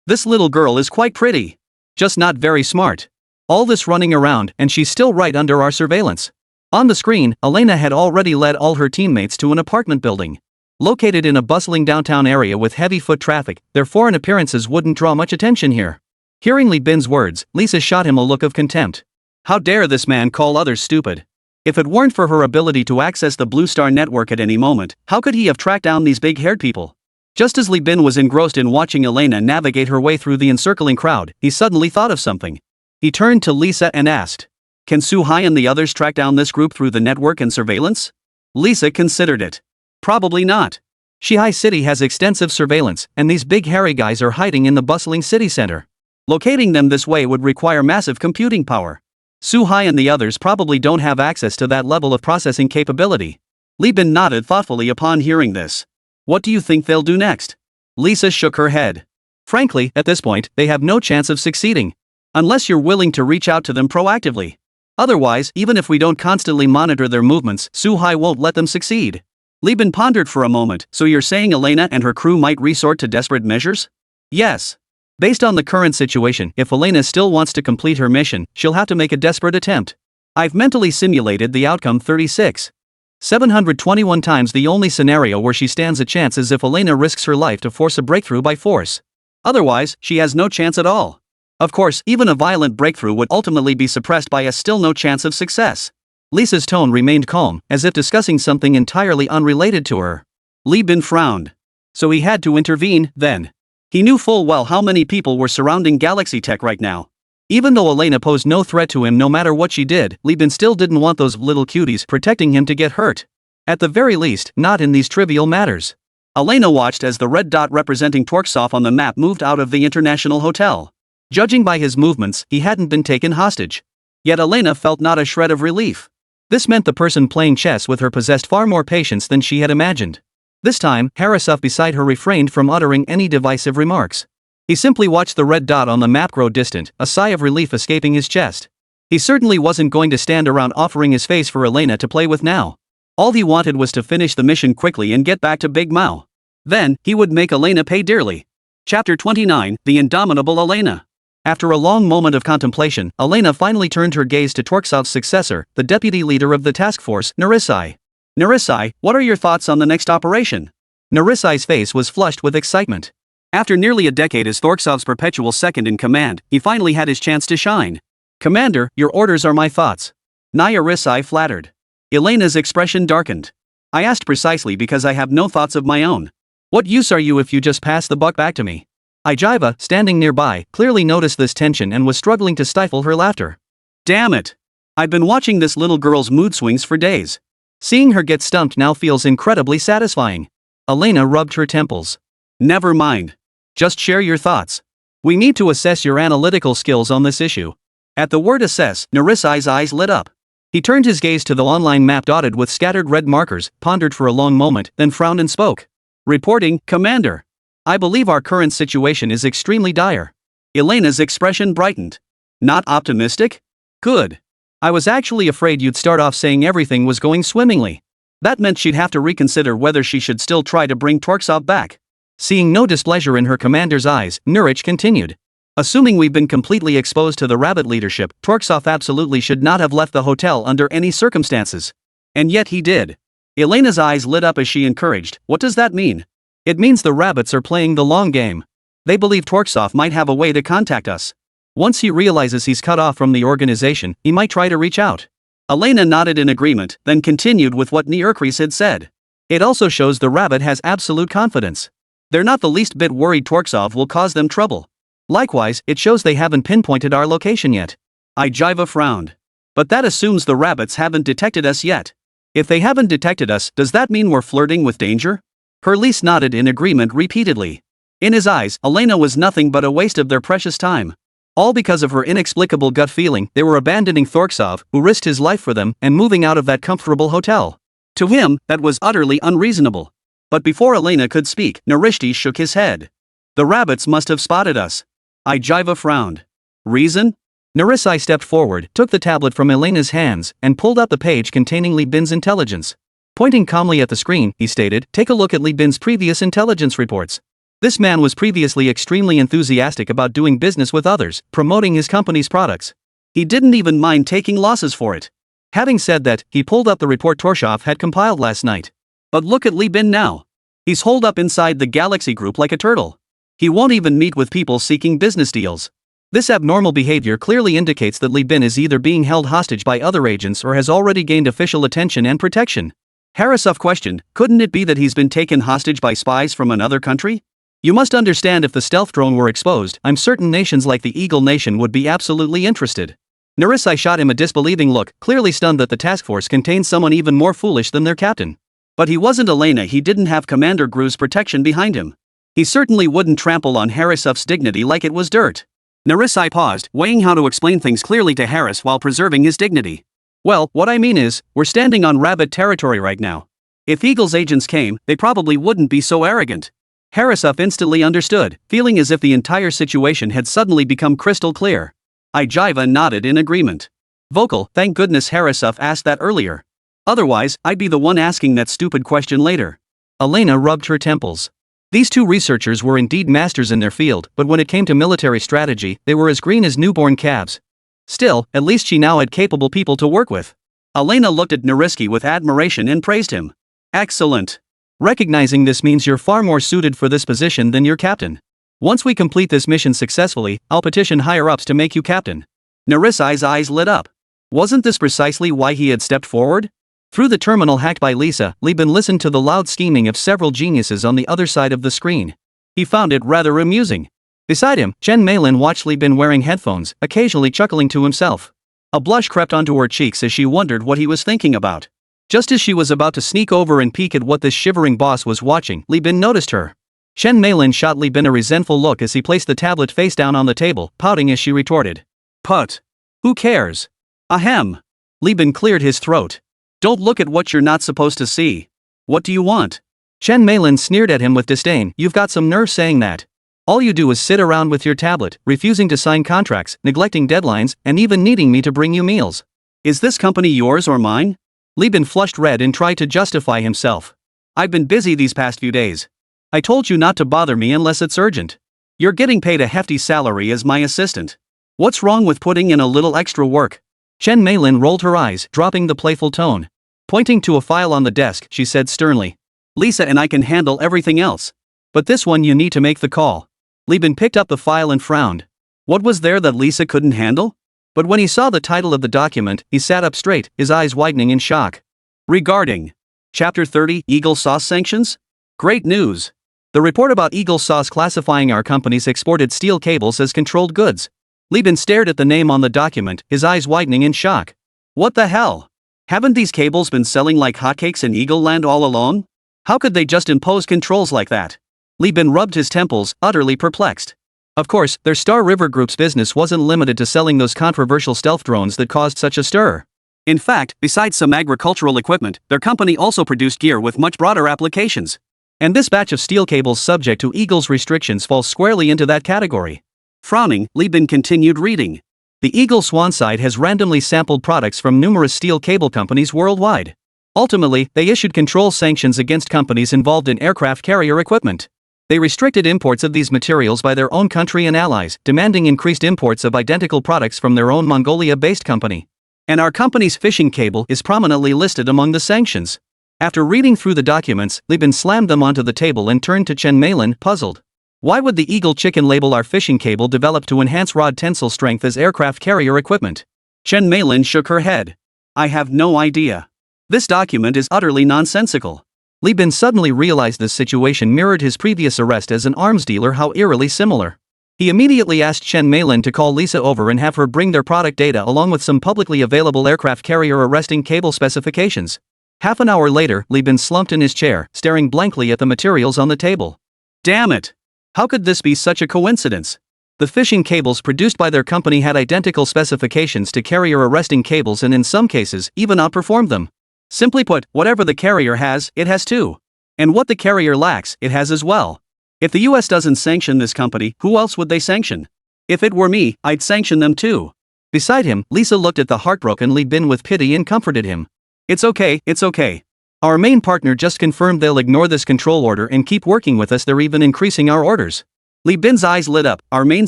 This little girl is quite pretty. Just not very smart. All this running around, and she's still right under our surveillance. On the screen, Elena had already led all her teammates to an apartment building. Located in a bustling downtown area with heavy foot traffic, their foreign appearances wouldn't draw much attention here. Hearing Li Bin's words, Lisa shot him a look of contempt. How dare this man call others stupid? If it weren't for her ability to access the Blue Star network at any moment, how could he have tracked down these big-haired people? Just as Li Bin was engrossed in watching Elena navigate her way through the encircling crowd, he suddenly thought of something. He turned to Lisa and asked, "Can Su-hai and the others track down this group through the network and surveillance?" Lisa considered it. Probably not. Shihai City has extensive surveillance, and these big hairy guys are hiding in the bustling city center. Locating them this way would require massive computing power. Su-hai and the others probably don't have access to that level of processing capability. Li Bin nodded thoughtfully upon hearing this. What do you think they'll do next? Lisa shook her head. Frankly, at this point, they have no chance of succeeding. Unless you're willing to reach out to them proactively. Otherwise, even if we don't constantly monitor their movements, Su-hai won't let them succeed. Li Bin pondered for a moment. So you're saying Elena and her crew might resort to desperate measures? Yes. Based on the current situation, if Elena still wants to complete her mission, she'll have to make a desperate attempt. I've mentally simulated the outcome 721 times. The only scenario where she stands a chance is if Elena risks her life to force a breakthrough by force. Otherwise, she has no chance at all. Of course, even a violent breakthrough would ultimately be suppressed by a still no chance of success. Lisa's tone remained calm, as if discussing something entirely unrelated to her. Li Bin frowned. So he had to intervene, then. He knew full well how many people were surrounding Galaxy Tech right now. Even though Elena posed no threat to him no matter what she did, Li Bin still didn't want those little cuties protecting him to get hurt. At the very least, not in these trivial matters. Elena watched as the red dot representing Torksov on the map moved out of the International Hotel. Judging by his movements, he hadn't been taken hostage. Yet Elena felt not a shred of relief. This meant the person playing chess with her possessed far more patience than she had imagined. This time, Harasov beside her refrained from uttering any divisive remarks. He simply watched the red dot on the map grow distant, a sigh of relief escaping his chest. He certainly wasn't going to stand around offering his face for Elena to play with now. All he wanted was to finish the mission quickly and get back to Big Mao. Then, he would make Elena pay dearly. Chapter 29, The Indomitable Elena. After a long moment of contemplation, Elena finally turned her gaze to Torksov's successor, the deputy leader of the task force, Narisai. Narisai, what are your thoughts on the next operation? Narisai's face was flushed with excitement. After nearly a decade as Torksov's perpetual second in command, he finally had his chance to shine. Commander, your orders are my thoughts. Narisai flattered. Elena's expression darkened. I asked precisely because I have no thoughts of my own. What use are you if you just pass the buck back to me? Ijiva, standing nearby, clearly noticed this tension and was struggling to stifle her laughter. Damn it! I've been watching this little girl's mood swings for days. Seeing her get stumped now feels incredibly satisfying. Elena rubbed her temples. Never mind. Just share your thoughts. We need to assess your analytical skills on this issue. At the word assess, Narisai's eyes lit up. He turned his gaze to the online map dotted with scattered red markers, pondered for a long moment, then frowned and spoke. Reporting, Commander. I believe our current situation is extremely dire. Elena's expression brightened. Not optimistic? Good. I was actually afraid you'd start off saying everything was going swimmingly. That meant she'd have to reconsider whether she should still try to bring Torksov back. Seeing no displeasure in her commander's eyes, Nurich continued. Assuming we've been completely exposed to the rabbit leadership, Torksov absolutely should not have left the hotel under any circumstances. And yet he did. Elena's eyes lit up as she encouraged. What does that mean? It means the rabbits are playing the long game. They believe Torksov might have a way to contact us. Once he realizes he's cut off from the organization, he might try to reach out. Elena nodded in agreement, then continued with what Nierkris had said. It also shows the rabbit has absolute confidence. They're not the least bit worried Torksov will cause them trouble. Likewise, it shows they haven't pinpointed our location yet. Jiva frowned. But that assumes the rabbits haven't detected us yet. If they haven't detected us, does that mean we're flirting with danger? Lise nodded in agreement repeatedly. In his eyes, Elena was nothing but a waste of their precious time. All because of her inexplicable gut feeling, they were abandoning Torksov, who risked his life for them, and moving out of that comfortable hotel. To him, that was utterly unreasonable. But before Elena could speak, Narishti shook his head. The rabbits must have spotted us. Jiva frowned. Reason? Narisai stepped forward, took the tablet from Elena's hands, and pulled out the page containing Li Bin's intelligence. Pointing calmly at the screen, he stated, "Take a look at Li Bin's previous intelligence reports. This man was previously extremely enthusiastic about doing business with others, promoting his company's products. He didn't even mind taking losses for it." Having said that, he pulled up the report Torshov had compiled last night. But look at Li Bin now. He's holed up inside the Galaxy Group like a turtle. He won't even meet with people seeking business deals. This abnormal behavior clearly indicates that Li Bin is either being held hostage by other agents or has already gained official attention and protection. Harasov questioned, couldn't it be that he's been taken hostage by spies from another country? You must understand, if the stealth drone were exposed, I'm certain nations like the Eagle Nation would be absolutely interested. Narisai shot him a disbelieving look, clearly stunned that the task force contained someone even more foolish than their captain. But he wasn't Elena. He didn't have Commander Gru's protection behind him. He certainly wouldn't trample on Harasov's dignity like it was dirt. Narisai paused, weighing how to explain things clearly to Haras while preserving his dignity. Well, what I mean is, we're standing on rabbit territory right now. If Eagle's agents came, they probably wouldn't be so arrogant. Harasov instantly understood, feeling as if the entire situation had suddenly become crystal clear. Jiva nodded in agreement. Vocal, thank goodness Harasov asked that earlier. Otherwise, I'd be the one asking that stupid question later. Elena rubbed her temples. These two researchers were indeed masters in their field, but when it came to military strategy, they were as green as newborn calves. Still, at least she now had capable people to work with. Elena looked at Narisky with admiration and praised him. Excellent. Recognizing this means you're far more suited for this position than your captain. Once we complete this mission successfully, I'll petition higher-ups to make you captain. Narisai's eyes lit up. Wasn't this precisely why he had stepped forward? Through the terminal hacked by Lisa, Li Bin listened to the loud scheming of several geniuses on the other side of the screen. He found it rather amusing. Beside him, Chen Meilin watched Li Bin wearing headphones, occasionally chuckling to himself. A blush crept onto her cheeks as she wondered what he was thinking about. Just as she was about to sneak over and peek at what this shivering boss was watching, Li Bin noticed her. Chen Meilin shot Li Bin a resentful look as he placed the tablet face down on the table, pouting as she retorted. Put. Who cares? Ahem. Li Bin cleared his throat. Don't look at what you're not supposed to see. What do you want? Chen Meilin sneered at him with disdain. You've got some nerve saying that. All you do is sit around with your tablet, refusing to sign contracts, neglecting deadlines, and even needing me to bring you meals. Is this company yours or mine? Li Bin flushed red and tried to justify himself. I've been busy these past few days. I told you not to bother me unless it's urgent. You're getting paid a hefty salary as my assistant. What's wrong with putting in a little extra work? Chen Meilin rolled her eyes, dropping the playful tone. Pointing to a file on the desk, she said sternly. Lisa and I can handle everything else. But this one you need to make the call. Li Bin picked up the file and frowned. What was there that Lisa couldn't handle? But when he saw the title of the document, he sat up straight, his eyes widening in shock. Regarding Chapter 30, Eagle Sauce Sanctions? Great news. The report about Eagle Sauce classifying our company's exported steel cables as controlled goods. Li Bin stared at the name on the document, his eyes widening in shock. What the hell? Haven't these cables been selling like hotcakes in Eagle Land all along? How could they just impose controls like that? Li Bin rubbed his temples, utterly perplexed. Of course, their Star River Group's business wasn't limited to selling those controversial stealth drones that caused such a stir. In fact, besides some agricultural equipment, their company also produced gear with much broader applications. And this batch of steel cables subject to Eagle's restrictions falls squarely into that category. Frowning, Li Bin continued reading. The Eagle Swanside has randomly sampled products from numerous steel cable companies worldwide. Ultimately, they issued control sanctions against companies involved in aircraft carrier equipment. They restricted imports of these materials by their own country and allies, demanding increased imports of identical products from their own Mongolia-based company. And our company's fishing cable is prominently listed among the sanctions. After reading through the documents, Li Bin slammed them onto the table and turned to Chen Meilin, puzzled. Why would the Eagle Chicken label our fishing cable developed to enhance rod tensile strength as aircraft carrier equipment? Chen Meilin shook her head. I have no idea. This document is utterly nonsensical. Li Bin suddenly realized this situation mirrored his previous arrest as an arms dealer, how eerily similar. He immediately asked Chen Meilin to call Lisa over and have her bring their product data along with some publicly available aircraft carrier arresting cable specifications. Half an hour later, Li Bin slumped in his chair, staring blankly at the materials on the table. Damn it! How could this be such a coincidence? The fishing cables produced by their company had identical specifications to carrier arresting cables and in some cases, even outperformed them. Simply put, whatever the carrier has, it has too. And what the carrier lacks, it has as well. If the US doesn't sanction this company, who else would they sanction? If it were me, I'd sanction them too. Beside him, Lisa looked at the heartbroken Li Bin with pity and comforted him. It's okay. Our main partner just confirmed they'll ignore this control order and keep working with us. They're even increasing our orders. Li Bin's eyes lit up. Our main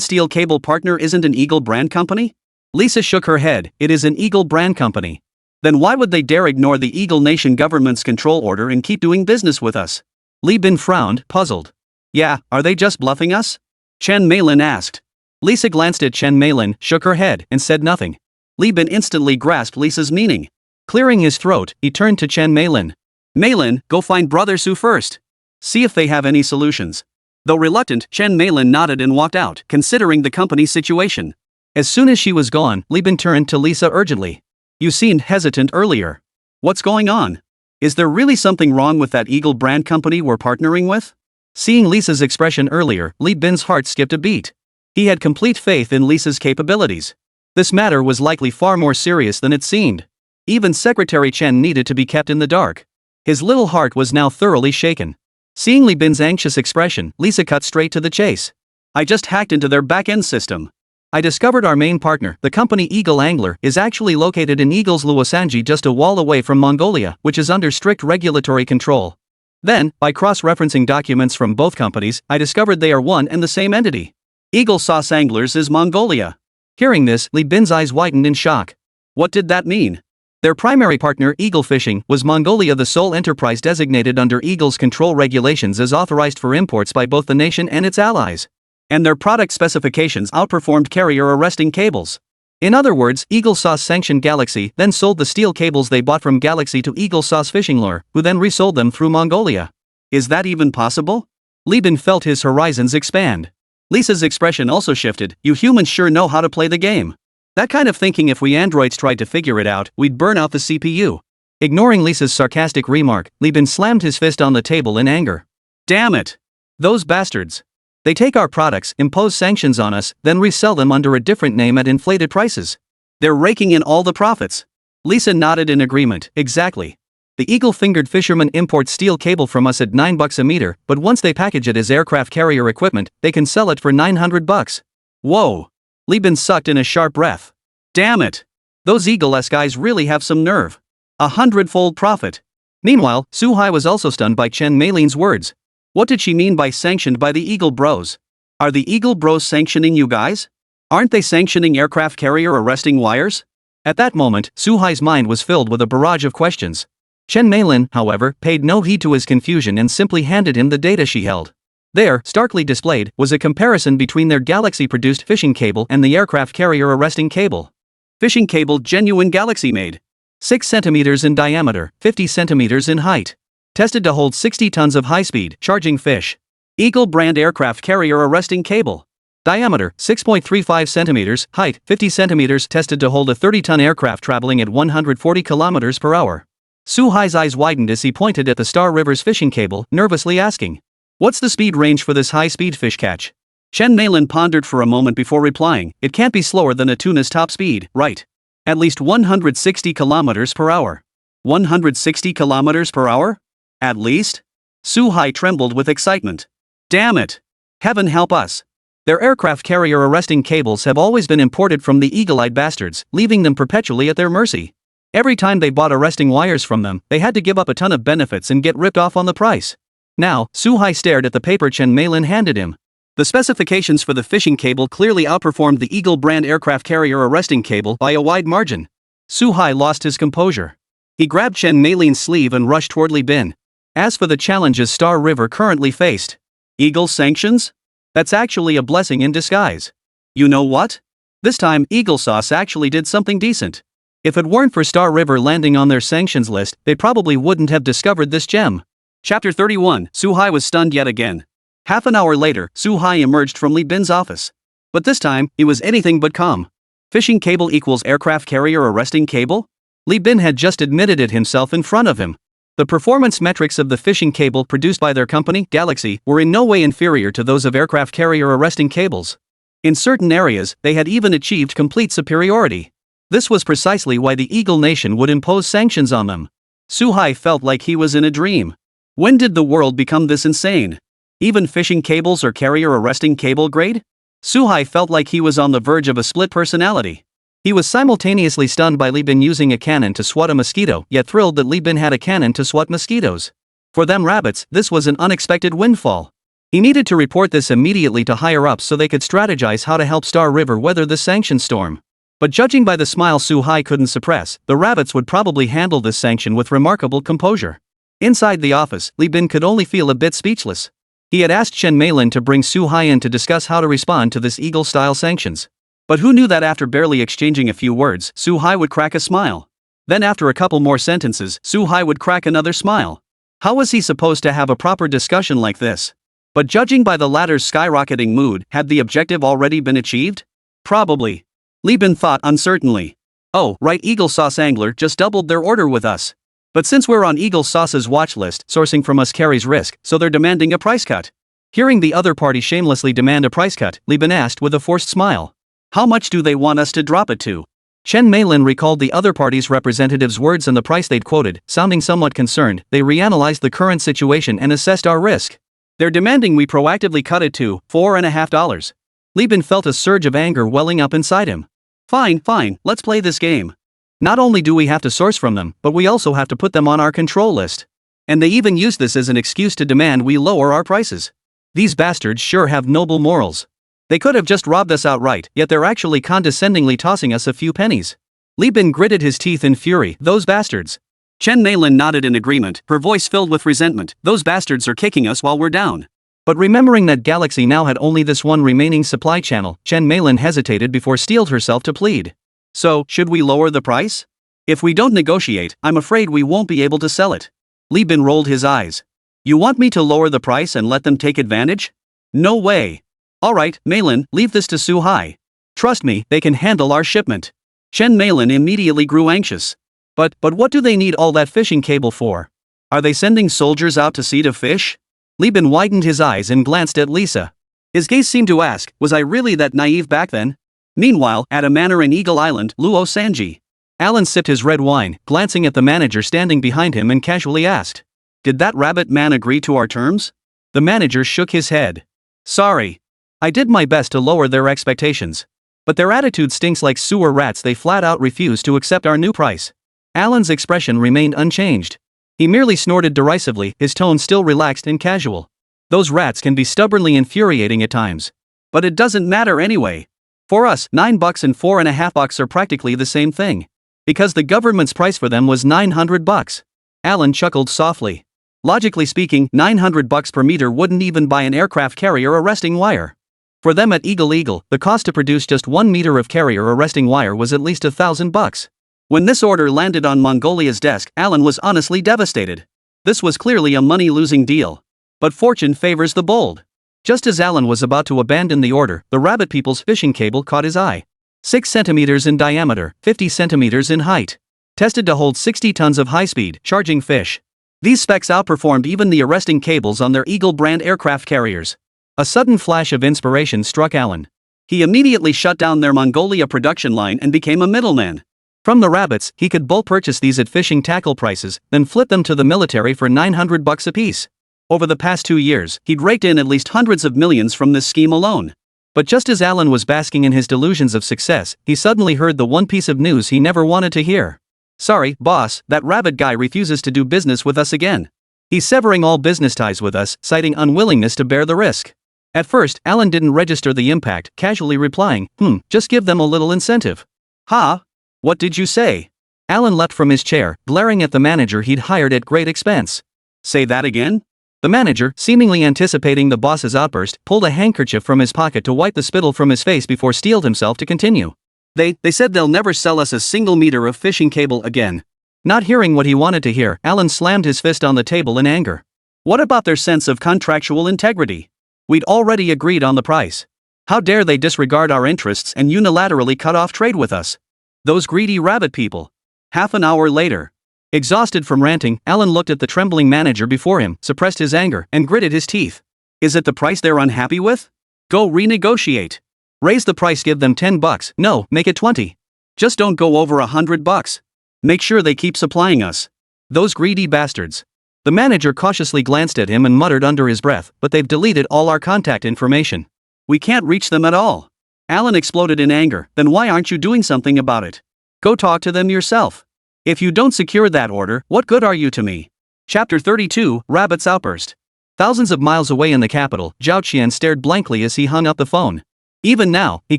steel cable partner isn't an Eagle brand company? Lisa shook her head. It is an Eagle brand company. Then why would they dare ignore the Eagle Nation government's control order and keep doing business with us? Li Bin frowned, puzzled. Yeah, are they just bluffing us? Chen Meilin asked. Lisa glanced at Chen Meilin, shook her head, and said nothing. Li Bin instantly grasped Lisa's meaning. Clearing his throat, he turned to Chen Meilin. Meilin, go find Brother Su first. See if they have any solutions. Though reluctant, Chen Meilin nodded and walked out, considering the company's situation. As soon as she was gone, Li Bin turned to Lisa urgently. You seemed hesitant earlier. What's going on? Is there really something wrong with that Eagle brand company we're partnering with? Seeing Lisa's expression earlier, Li Bin's heart skipped a beat. He had complete faith in Lisa's capabilities. This matter was likely far more serious than it seemed. Even Secretary Chen needed to be kept in the dark. His little heart was now thoroughly shaken. Seeing Li Bin's anxious expression, Lisa cut straight to the chase. I just hacked into their back-end system. I discovered our main partner, the company Eagle Angler, is actually located in Eagle's Luosanji, just a wall away from Mongolia, which is under strict regulatory control. Then, by cross-referencing documents from both companies, I discovered they are one and the same entity. Eagle Sauce Anglers is Mongolia. Hearing this, Li Bin's eyes widened in shock. What did that mean? Their primary partner, Eagle Fishing, was Mongolia, the sole enterprise designated under Eagle's control regulations as authorized for imports by both the nation and its allies. And their product specifications outperformed carrier arresting cables. In other words, Eagle Sauce sanctioned Galaxy, then sold the steel cables they bought from Galaxy to Eagle Sauce Fishing Lure, who then resold them through Mongolia. Is that even possible? Li Bin felt his horizons expand. Lisa's expression also shifted. You humans sure know how to play the game. That kind of thinking, if we androids tried to figure it out, we'd burn out the CPU. Ignoring Lisa's sarcastic remark, Li Bin slammed his fist on the table in anger. Damn it! Those bastards. They take our products, impose sanctions on us, then resell them under a different name at inflated prices. They're raking in all the profits. Lisa nodded in agreement. Exactly. The eagle-fingered fishermen import steel cable from us at $9 a meter, but once they package it as aircraft carrier equipment, they can sell it for $900. Whoa! Li Bin sucked in a sharp breath. Damn it! Those Eagle-esque guys really have some nerve. 100-fold profit. Meanwhile, Su Hai was also stunned by Chen Meilin's words. What did she mean by sanctioned by the Eagle Bros? Are the Eagle Bros sanctioning you guys? Aren't they sanctioning aircraft carrier arresting wires? At that moment, Su Hai's mind was filled with a barrage of questions. Chen Meilin, however, paid no heed to his confusion and simply handed him the data she held. There, starkly displayed, was a comparison between their Galaxy-produced fishing cable and the aircraft carrier arresting cable. Fishing cable genuine Galaxy-made. 6 centimeters in diameter, 50 centimeters in height. Tested to hold 60 tons of high-speed, charging fish. Eagle brand aircraft carrier arresting cable. Diameter, 6.35 centimeters, height, 50 centimeters, tested to hold a 30-ton aircraft traveling at 140 kilometers per hour. Su Hai's eyes widened as he pointed at the Star River's fishing cable, nervously asking, "What's the speed range for this high-speed fish catch?" Chen Meilin pondered for a moment before replying, "It can't be slower than a tuna's top speed, right? At least 160 kilometers per hour. 160 kilometers per hour? At least?" Su Hai trembled with excitement. Damn it! Heaven help us! Their aircraft carrier arresting cables have always been imported from the eagle-eyed bastards, leaving them perpetually at their mercy. Every time they bought arresting wires from them, they had to give up a ton of benefits and get ripped off on the price. Now, Su Hai stared at the paper Chen Meilin handed him. The specifications for the fishing cable clearly outperformed the Eagle brand aircraft carrier arresting cable by a wide margin. Su Hai lost his composure. He grabbed Chen Meilin's sleeve and rushed toward Li Bin. As for the challenges Star River currently faced, Eagle sanctions? That's actually a blessing in disguise. You know what? This time, Eagle Sauce actually did something decent. If it weren't for Star River landing on their sanctions list, they probably wouldn't have discovered this gem. Chapter 31, Suhai was stunned yet again. Half an hour later, Suhai emerged from Li Bin's office. But this time, he was anything but calm. Fishing cable equals aircraft carrier arresting cable? Li Bin had just admitted it himself in front of him. The performance metrics of the fishing cable produced by their company, Galaxy, were in no way inferior to those of aircraft carrier arresting cables. In certain areas, they had even achieved complete superiority. This was precisely why the Eagle Nation would impose sanctions on them. Suhai felt like he was in a dream. When did the world become this insane? Even fishing cables are carrier arresting cable grade? Suhai felt like he was on the verge of a split personality. He was simultaneously stunned by Li Bin using a cannon to swat a mosquito, yet thrilled that Li Bin had a cannon to swat mosquitoes. For them rabbits, this was an unexpected windfall. He needed to report this immediately to higher-ups so they could strategize how to help Star River weather the sanction storm. But judging by the smile Suhai couldn't suppress, the rabbits would probably handle this sanction with remarkable composure. Inside the office, Li Bin could only feel a bit speechless. He had asked Chen Meilin to bring Suhai in to discuss how to respond to this Eagle-style sanctions. But who knew that after barely exchanging a few words, Suhai would crack a smile. Then after a couple more sentences, Suhai would crack another smile. How was he supposed to have a proper discussion like this? But judging by the latter's skyrocketing mood, had the objective already been achieved? Probably. Li Bin thought uncertainly. Oh, right, Eagle Sauce Angler just doubled their order with us. But since we're on Eagle Sauce's watch list, sourcing from us carries risk, so they're demanding a price cut. Hearing the other party shamelessly demand a price cut, Li Bin asked with a forced smile. How much do they want us to drop it to? Chen Meilin recalled the other party's representative's words and the price they'd quoted. Sounding somewhat concerned, they reanalyzed the current situation and assessed our risk. They're demanding we proactively cut it to $4.50. Li Bin felt a surge of anger welling up inside him. Fine, let's play this game. Not only do we have to source from them, but we also have to put them on our control list. And they even use this as an excuse to demand we lower our prices. These bastards sure have noble morals. They could have just robbed us outright, yet they're actually condescendingly tossing us a few pennies. Li Bin gritted his teeth in fury. Those bastards. Chen Meilin nodded in agreement, her voice filled with resentment. Those bastards are kicking us while we're down. But remembering that Galaxy now had only this one remaining supply channel, Chen Meilin hesitated before steeled herself to plead. So, should we lower the price? If we don't negotiate, I'm afraid we won't be able to sell it. Li Bin rolled his eyes. You want me to lower the price and let them take advantage? No way. Alright, Meilin, leave this to Suhai. Trust me, they can handle our shipment. Chen Meilin immediately grew anxious. But what do they need all that fishing cable for? Are they sending soldiers out to sea to fish? Li Bin widened his eyes and glanced at Lisa. His gaze seemed to ask, was I really that naive back then? Meanwhile, at a manor in Eagle Island, Luo Sanji. Alan sipped his red wine, glancing at the manager standing behind him and casually asked. Did that rabbit man agree to our terms? The manager shook his head. Sorry. I did my best to lower their expectations. But their attitude stinks like sewer rats. They flat out refused to accept our new price. Alan's expression remained unchanged. He merely snorted derisively, his tone still relaxed and casual. Those rats can be stubbornly infuriating at times. But it doesn't matter anyway. For us, $9 and $4.50 are practically the same thing. Because the government's price for them was $900. Alan chuckled softly. Logically speaking, $900 per meter wouldn't even buy an aircraft carrier arresting wire. For them at Eagle, the cost to produce just 1 meter of carrier arresting wire was at least $1,000. When this order landed on Mongolia's desk, Alan was honestly devastated. This was clearly a money-losing deal. But fortune favors the bold. Just as Alan was about to abandon the order, the rabbit people's fishing cable caught his eye. 6 centimeters in diameter, 50 centimeters in height. Tested to hold 60 tons of high-speed, charging fish. These specs outperformed even the arresting cables on their Eagle brand aircraft carriers. A sudden flash of inspiration struck Alan. He immediately shut down their Mongolia production line and became a middleman. From the rabbits, he could bulk purchase these at fishing tackle prices, then flip them to the military for $900 apiece. Over the past 2 years, he'd raked in at least hundreds of millions from this scheme alone. But just as Alan was basking in his delusions of success, he suddenly heard the one piece of news he never wanted to hear. Sorry, boss, that rabbit guy refuses to do business with us again. He's severing all business ties with us, citing unwillingness to bear the risk. At first, Alan didn't register the impact, casually replying, just give them a little incentive. Ha? What did you say? Alan leapt from his chair, glaring at the manager he'd hired at great expense. Say that again? The manager, seemingly anticipating the boss's outburst, pulled a handkerchief from his pocket to wipe the spittle from his face before steeled himself to continue. They said they'll never sell us a single meter of fishing cable again. Not hearing what he wanted to hear, Alan slammed his fist on the table in anger. What about their sense of contractual integrity? We'd already agreed on the price. How dare they disregard our interests and unilaterally cut off trade with us? Those greedy rabbit people. Half an hour later. Exhausted from ranting, Alan looked at the trembling manager before him, suppressed his anger, and gritted his teeth. Is it the price they're unhappy with? Go renegotiate. Raise the price, give them $10. No, make it 20. Just don't go over $100. Make sure they keep supplying us. Those greedy bastards. The manager cautiously glanced at him and muttered under his breath, but they've deleted all our contact information. We can't reach them at all. Alan exploded in anger. Then why aren't you doing something about it? Go talk to them yourself. If you don't secure that order, what good are you to me? Chapter 32, Rabbit's Outburst. Thousands of miles away in the capital, Zhao Qian stared blankly as he hung up the phone. Even now, he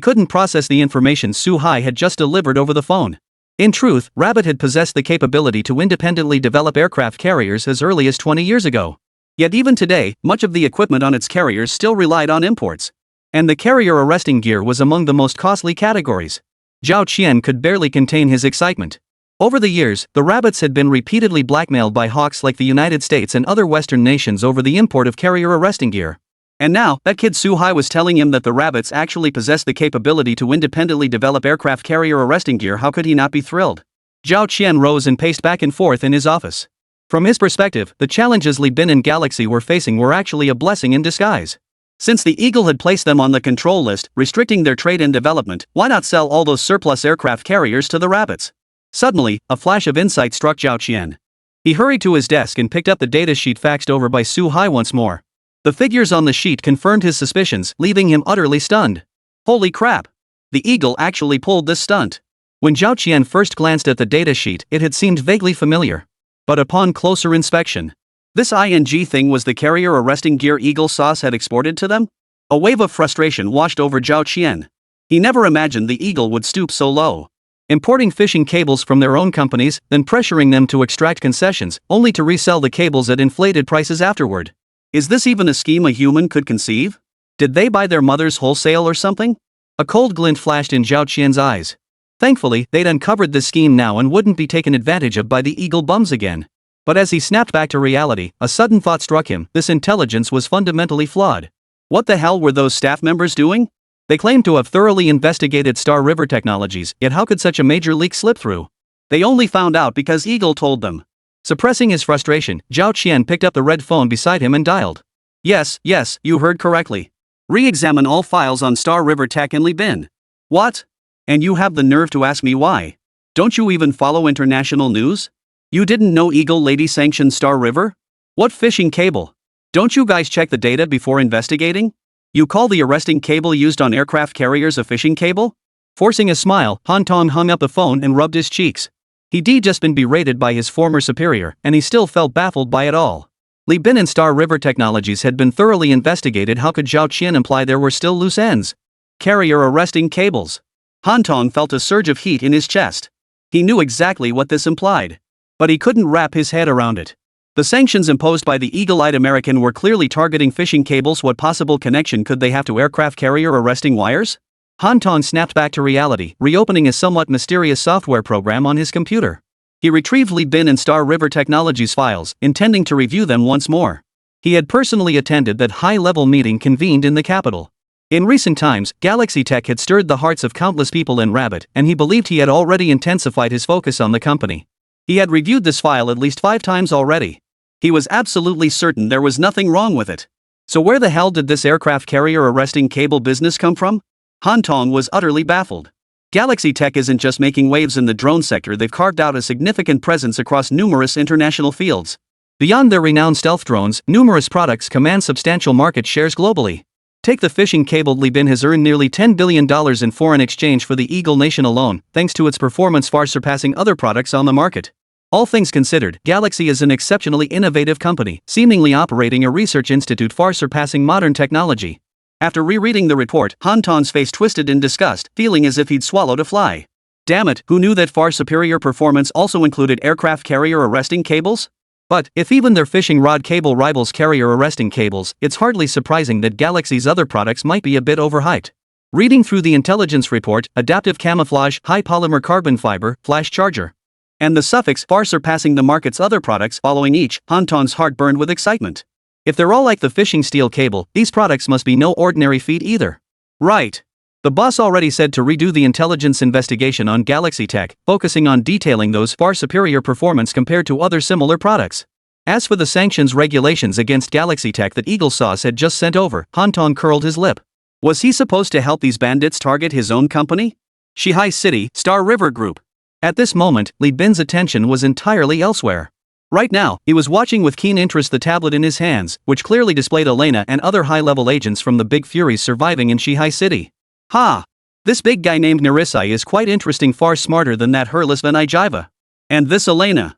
couldn't process the information Su Hai had just delivered over the phone. In truth, Rabbit had possessed the capability to independently develop aircraft carriers as early as 20 years ago. Yet even today, much of the equipment on its carriers still relied on imports. And the carrier arresting gear was among the most costly categories. Zhao Qian could barely contain his excitement. Over the years, the Rabbits had been repeatedly blackmailed by hawks like the United States and other Western nations over the import of carrier arresting gear. And now, that kid Su Hai was telling him that the Rabbits actually possessed the capability to independently develop aircraft carrier arresting gear. How could he not be thrilled? Zhao Qian rose and paced back and forth in his office. From his perspective, the challenges Li Bin and Galaxy were facing were actually a blessing in disguise. Since the Eagle had placed them on the control list, restricting their trade and development, why not sell all those surplus aircraft carriers to the Rabbits? Suddenly, a flash of insight struck Zhao Qian. He hurried to his desk and picked up the data sheet faxed over by Su Hai once more. The figures on the sheet confirmed his suspicions, leaving him utterly stunned. Holy crap! The Eagle actually pulled this stunt. When Zhao Qian first glanced at the data sheet, it had seemed vaguely familiar. But upon closer inspection, this ING thing was the carrier arresting gear Eagle Sauce had exported to them? A wave of frustration washed over Zhao Qian. He never imagined the Eagle would stoop so low. Importing fishing cables from their own companies, then pressuring them to extract concessions, only to resell the cables at inflated prices afterward. Is this even a scheme a human could conceive? Did they buy their mothers wholesale or something? A cold glint flashed in Zhao Qian's eyes. Thankfully, they'd uncovered this scheme now and wouldn't be taken advantage of by the Eagle bums again. But as he snapped back to reality, a sudden thought struck him: this intelligence was fundamentally flawed. What the hell were those staff members doing? They claimed to have thoroughly investigated Star River Technologies, yet how could such a major leak slip through? They only found out because Eagle told them. Suppressing his frustration, Zhao Qian picked up the red phone beside him and dialed. Yes, you heard correctly. Re-examine all files on Star River Tech and Li Bin. What? And you have the nerve to ask me why? Don't you even follow international news? You didn't know Eagle Lady sanctioned Star River? What fishing cable? Don't you guys check the data before investigating? You call the arresting cable used on aircraft carriers a fishing cable? Forcing a smile, Han Tong hung up the phone and rubbed his cheeks. He'd just been berated by his former superior, and he still felt baffled by it all. Li Bin and Star River Technologies had been thoroughly investigated. How could Zhao Qian imply there were still loose ends? Carrier arresting cables. Han Tong felt a surge of heat in his chest. He knew exactly what this implied. But he couldn't wrap his head around it. The sanctions imposed by the eagle-eyed American were clearly targeting fishing cables. What possible connection could they have to aircraft carrier arresting wires? Han Tong snapped back to reality, reopening a somewhat mysterious software program on his computer. He retrieved Li Bin and Star River Technologies files, intending to review them once more. He had personally attended that high-level meeting convened in the capital. In recent times, Galaxy Tech had stirred the hearts of countless people in Rabbit, and he believed he had already intensified his focus on the company. He had reviewed this file at least 5 times already. He was absolutely certain there was nothing wrong with it. So where the hell did this aircraft carrier arresting cable business come from? Han Tong was utterly baffled. Galaxy Tech isn't just making waves in the drone sector, they've carved out a significant presence across numerous international fields. Beyond their renowned stealth drones, numerous products command substantial market shares globally. Take the fishing cable. Li Bin has earned nearly $10 billion in foreign exchange for the Eagle Nation alone, thanks to its performance far surpassing other products on the market. All things considered, Galaxy is an exceptionally innovative company, seemingly operating a research institute far surpassing modern technology. After rereading the report, Han Tong's face twisted in disgust, feeling as if he'd swallowed a fly. Damn it, who knew that far superior performance also included aircraft carrier arresting cables? But, if even their fishing rod cable rivals carrier arresting cables, it's hardly surprising that Galaxy's other products might be a bit overhyped. Reading through the intelligence report, adaptive camouflage, high polymer carbon fiber, flash charger, and the suffix far surpassing the market's other products following each, Han Tong's heart burned with excitement. If they're all like the fishing steel cable, these products must be no ordinary feat either. Right. The boss already said to redo the intelligence investigation on Galaxy Tech, focusing on detailing those far superior performance compared to other similar products. As for the sanctions regulations against Galaxy Tech that Eagle Sauce had just sent over, Hanton curled his lip. Was he supposed to help these bandits target his own company? Shihai City, Star River Group. At this moment, Li Bin's attention was entirely elsewhere. Right now, he was watching with keen interest the tablet in his hands, which clearly displayed Elena and other high-level agents from the Big Furies surviving in Shihai City. Ha! This big guy named Narisai is quite interesting, far smarter than that Herles Vanijiva. And this Elena.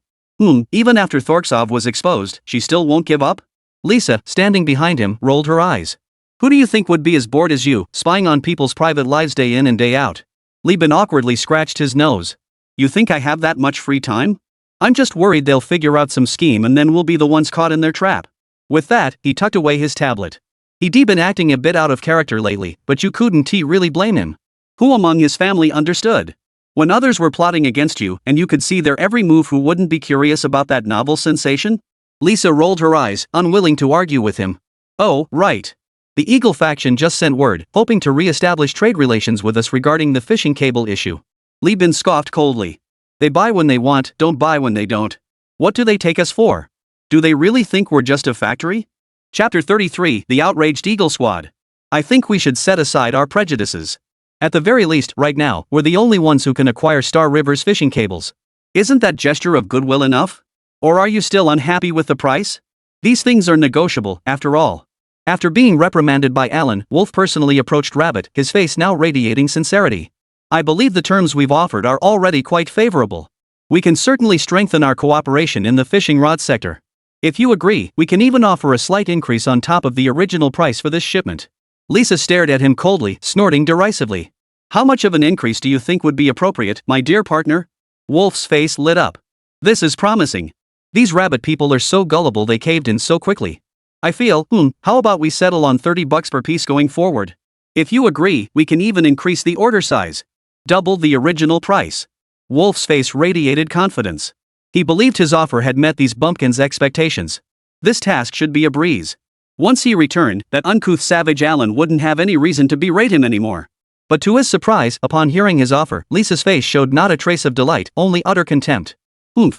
Even after Thorksov was exposed, she still won't give up? Lisa, standing behind him, rolled her eyes. Who do you think would be as bored as you, spying on people's private lives day in and day out? Li Bin awkwardly scratched his nose. You think I have that much free time? I'm just worried they'll figure out some scheme and then we'll be the ones caught in their trap. With that, he tucked away his tablet. He'd been acting a bit out of character lately, but you couldn't really blame him. Who among his family understood? When others were plotting against you and you could see their every move, who wouldn't be curious about that novel sensation? Lisa rolled her eyes, unwilling to argue with him. Oh, right. The Eagle faction just sent word, hoping to re-establish trade relations with us regarding the fishing cable issue. Li Bin scoffed coldly. They buy when they want, don't buy when they don't. What do they take us for? Do they really think we're just a factory? Chapter 33, The Outraged Eagle Squad. I think we should set aside our prejudices. At the very least, right now, we're the only ones who can acquire Star River's fishing cables. Isn't that gesture of goodwill enough? Or are you still unhappy with the price? These things are negotiable, after all. After being reprimanded by Alan, Wolf personally approached Rabbit, his face now radiating sincerity. I believe the terms we've offered are already quite favorable. We can certainly strengthen our cooperation in the fishing rod sector. If you agree, we can even offer a slight increase on top of the original price for this shipment. Lisa stared at him coldly, snorting derisively. How much of an increase do you think would be appropriate, my dear partner? Wolf's face lit up. This is promising. These Rabbit people are so gullible they caved in so quickly. I feel, how about we settle on $30 per piece going forward? If you agree, we can even increase the order size. Double the original price. Wolf's face radiated confidence. He believed his offer had met these bumpkins' expectations. This task should be a breeze. Once he returned, that uncouth savage Alan wouldn't have any reason to berate him anymore. But to his surprise, upon hearing his offer, Lisa's face showed not a trace of delight, only utter contempt.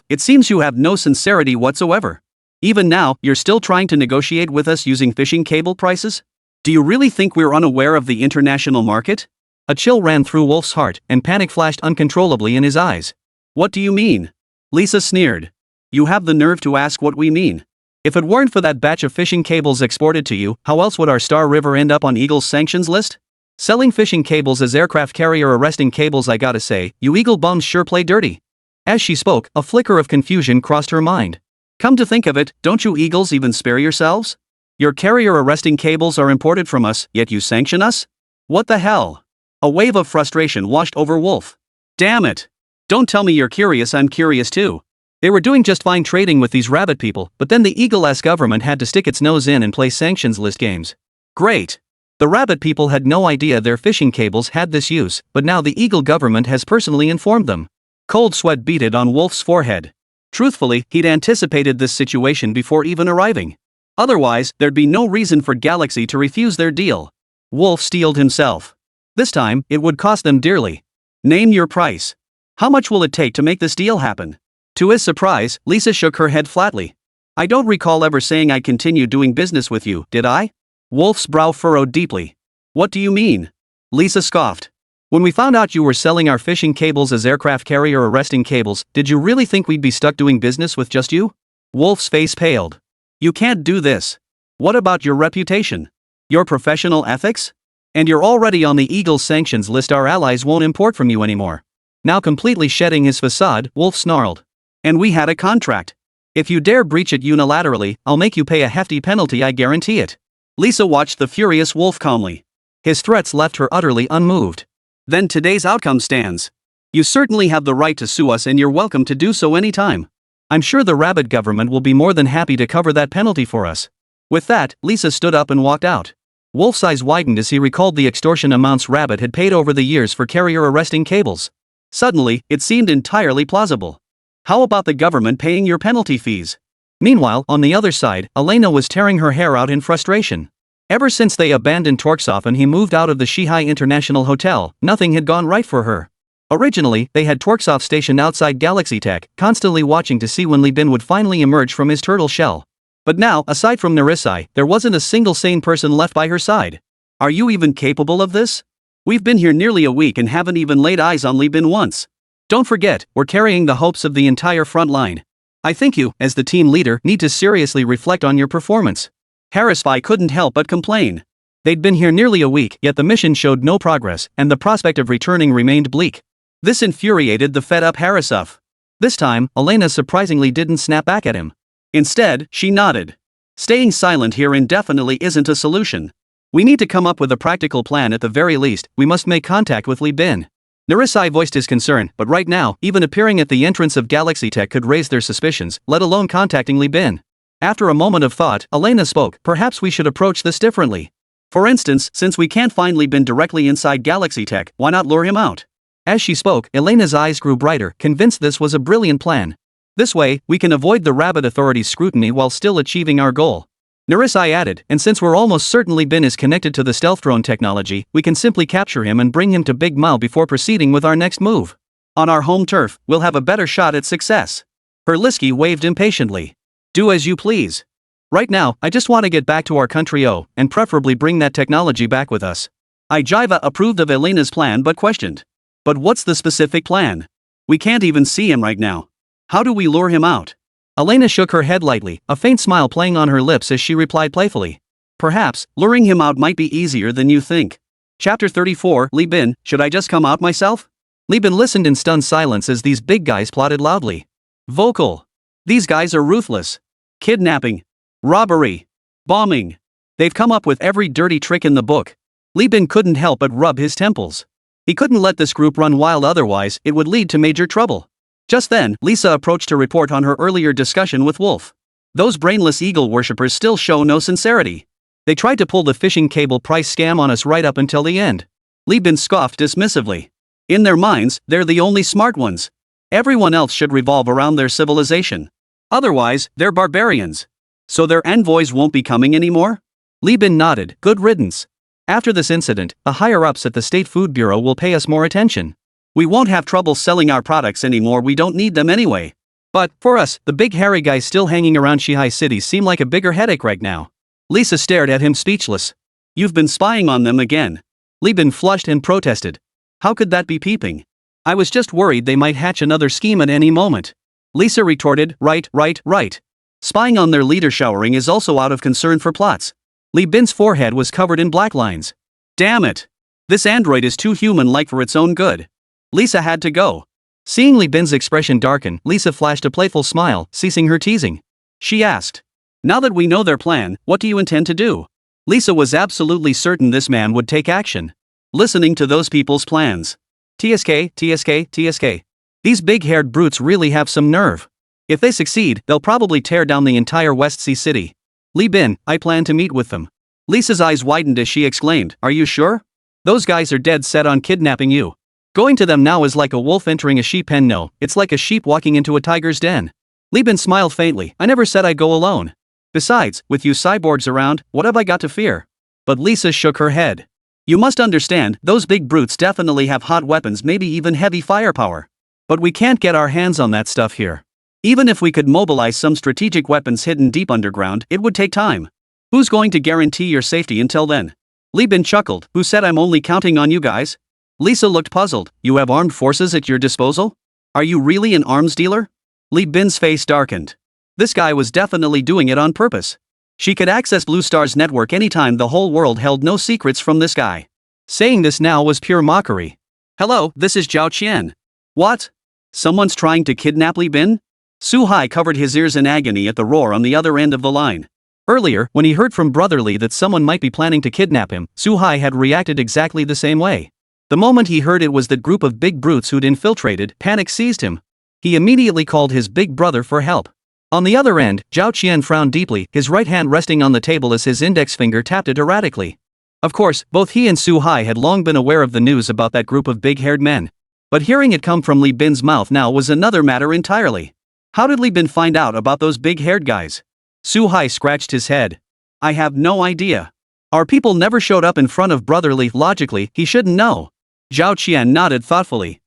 It seems you have no sincerity whatsoever. Even now, you're still trying to negotiate with us using fishing cable prices? Do you really think we're unaware of the international market? A chill ran through Wolf's heart, and panic flashed uncontrollably in his eyes. What do you mean? Lisa sneered. You have the nerve to ask what we mean. If it weren't for that batch of fishing cables exported to you, how else would our Star River end up on Eagle's sanctions list? Selling fishing cables as aircraft carrier arresting cables, I gotta say, you Eagle bums sure play dirty. As she spoke, a flicker of confusion crossed her mind. Come to think of it, don't you Eagles even spare yourselves? Your carrier arresting cables are imported from us, yet you sanction us? What the hell? A wave of frustration washed over Wolf. Damn it! Don't tell me you're curious, I'm curious too. They were doing just fine trading with these Rabbit people, but then the Eagle-esque government had to stick its nose in and play sanctions list games. Great. The Rabbit people had no idea their fishing cables had this use, but now the Eagle government has personally informed them. Cold sweat beaded on Wolf's forehead. Truthfully, he'd anticipated this situation before even arriving. Otherwise, there'd be no reason for Galaxy to refuse their deal. Wolf steeled himself. This time, it would cost them dearly. Name your price. How much will it take to make this deal happen? To his surprise, Lisa shook her head flatly. I don't recall ever saying I'd continue doing business with you, did I? Wolf's brow furrowed deeply. What do you mean? Lisa scoffed. When we found out you were selling our fishing cables as aircraft carrier arresting cables, did you really think we'd be stuck doing business with just you? Wolf's face paled. You can't do this. What about your reputation? Your professional ethics? And you're already on the Eagle's sanctions list. Our allies won't import from you anymore. Now completely shedding his facade, Wolf snarled. And we had a contract. If you dare breach it unilaterally, I'll make you pay a hefty penalty, I guarantee it. Lisa watched the furious Wolf calmly. His threats left her utterly unmoved. Then today's outcome stands. You certainly have the right to sue us and you're welcome to do so anytime. I'm sure the Rabbit government will be more than happy to cover that penalty for us. With that, Lisa stood up and walked out. Wolf's eyes widened as he recalled the extortion amounts Rabbit had paid over the years for carrier arresting cables. Suddenly, it seemed entirely plausible. How about the government paying your penalty fees? Meanwhile, on the other side, Elena was tearing her hair out in frustration. Ever since they abandoned Torksov and he moved out of the Shihai International Hotel, nothing had gone right for her. Originally, they had Torksov stationed outside Galaxy Tech, constantly watching to see when Li Bin would finally emerge from his turtle shell. But now, aside from Narisai, there wasn't a single sane person left by her side. Are you even capable of this? We've been here nearly a week and haven't even laid eyes on Li Bin once. Don't forget, we're carrying the hopes of the entire front line. I think you, as the team leader, need to seriously reflect on your performance. Harrisfai couldn't help but complain. They'd been here nearly a week, yet the mission showed no progress, and the prospect of returning remained bleak. This infuriated the fed-up Harrisuf. This time, Elena surprisingly didn't snap back at him. Instead, she nodded. Staying silent here indefinitely isn't a solution. We need to come up with a practical plan. At the very least, we must make contact with Li Bin. Narisai voiced his concern, but right now, even appearing at the entrance of Galaxy Tech could raise their suspicions, let alone contacting Li Bin. After a moment of thought, Elena spoke. Perhaps we should approach this differently. For instance, since we can't find Li Bin directly inside Galaxy Tech, why not lure him out? As she spoke, Elena's eyes grew brighter, convinced this was a brilliant plan. This way, we can avoid the Rabbit Authority's scrutiny while still achieving our goal. Narisai added, and since we're almost certain Li Bin is connected to the stealth drone technology, we can simply capture him and bring him to Big Mao before proceeding with our next move. On our home turf, we'll have a better shot at success. Perlisky waved impatiently. Do as you please. Right now, I just want to get back to our country and preferably bring that technology back with us. Ijiva approved of Elena's plan but questioned. But what's the specific plan? We can't even see him right now. How do we lure him out? Elena shook her head lightly, a faint smile playing on her lips as she replied playfully. Perhaps, luring him out might be easier than you think. Chapter 34, Li Bin, should I just come out myself? Li Bin listened in stunned silence as these big guys plotted loudly. Vocal. These guys are ruthless. Kidnapping. Robbery. Bombing. They've come up with every dirty trick in the book. Li Bin couldn't help but rub his temples. He couldn't let this group run wild, otherwise it would lead to major trouble. Just then, Lisa approached to report on her earlier discussion with Wolf. Those brainless eagle worshippers still show no sincerity. They tried to pull the fishing cable price scam on us right up until the end. Li Bin scoffed dismissively. In their minds, they're the only smart ones. Everyone else should revolve around their civilization. Otherwise, they're barbarians. So their envoys won't be coming anymore? Li Bin nodded. Good riddance. After this incident, the higher-ups at the State Food Bureau will pay us more attention. We won't have trouble selling our products anymore, we don't need them anyway. But, for us, the big hairy guys still hanging around Shihai City seem like a bigger headache right now. Lisa stared at him speechless. You've been spying on them again. Li Bin flushed and protested. How could that be peeping? I was just worried they might hatch another scheme at any moment. Lisa retorted, right. Spying on their leader showering is also out of concern for plots. Li Bin's forehead was covered in black lines. Damn it. This android is too human-like for its own good. Lisa had to go. Seeing Li Bin's expression darken, Lisa flashed a playful smile, ceasing her teasing. She asked. Now that we know their plan, what do you intend to do? Lisa was absolutely certain this man would take action. Listening to those people's plans. TSK. These big-haired brutes really have some nerve. If they succeed, they'll probably tear down the entire West Sea City. Li Bin, I plan to meet with them. Lisa's eyes widened as she exclaimed, Are you sure? Those guys are dead set on kidnapping you. Going to them now is like a wolf entering a sheep pen. No, it's like a sheep walking into a tiger's den. Li Bin smiled faintly. I never said I'd go alone. Besides, with you cyborgs around, what have I got to fear? But Lisa shook her head. You must understand, those big brutes definitely have hot weapons, maybe even heavy firepower. But we can't get our hands on that stuff here. Even if we could mobilize some strategic weapons hidden deep underground, it would take time. Who's going to guarantee your safety until then? Li Bin chuckled. Who said I'm only counting on you guys? Lisa looked puzzled. You have armed forces at your disposal? Are you really an arms dealer? Li Bin's face darkened. This guy was definitely doing it on purpose. She could access Blue Star's network anytime. The whole world held no secrets from this guy. Saying this now was pure mockery. Hello, this is Zhao Qian. What? Someone's trying to kidnap Li Bin? Su Hai covered his ears in agony at the roar on the other end of the line. Earlier, when he heard from Brother Li that someone might be planning to kidnap him, Su Hai had reacted exactly the same way. The moment he heard it was that group of big brutes who'd infiltrated, panic seized him. He immediately called his big brother for help. On the other end, Zhao Qian frowned deeply, his right hand resting on the table as his index finger tapped it erratically. Of course, both he and Su Hai had long been aware of the news about that group of big-haired men. But hearing it come from Li Bin's mouth now was another matter entirely. How did Li Bin find out about those big-haired guys? Su Hai scratched his head. I have no idea. Our people never showed up in front of Brother Li. Logically, he shouldn't know. Zhao Qian nodded thoughtfully.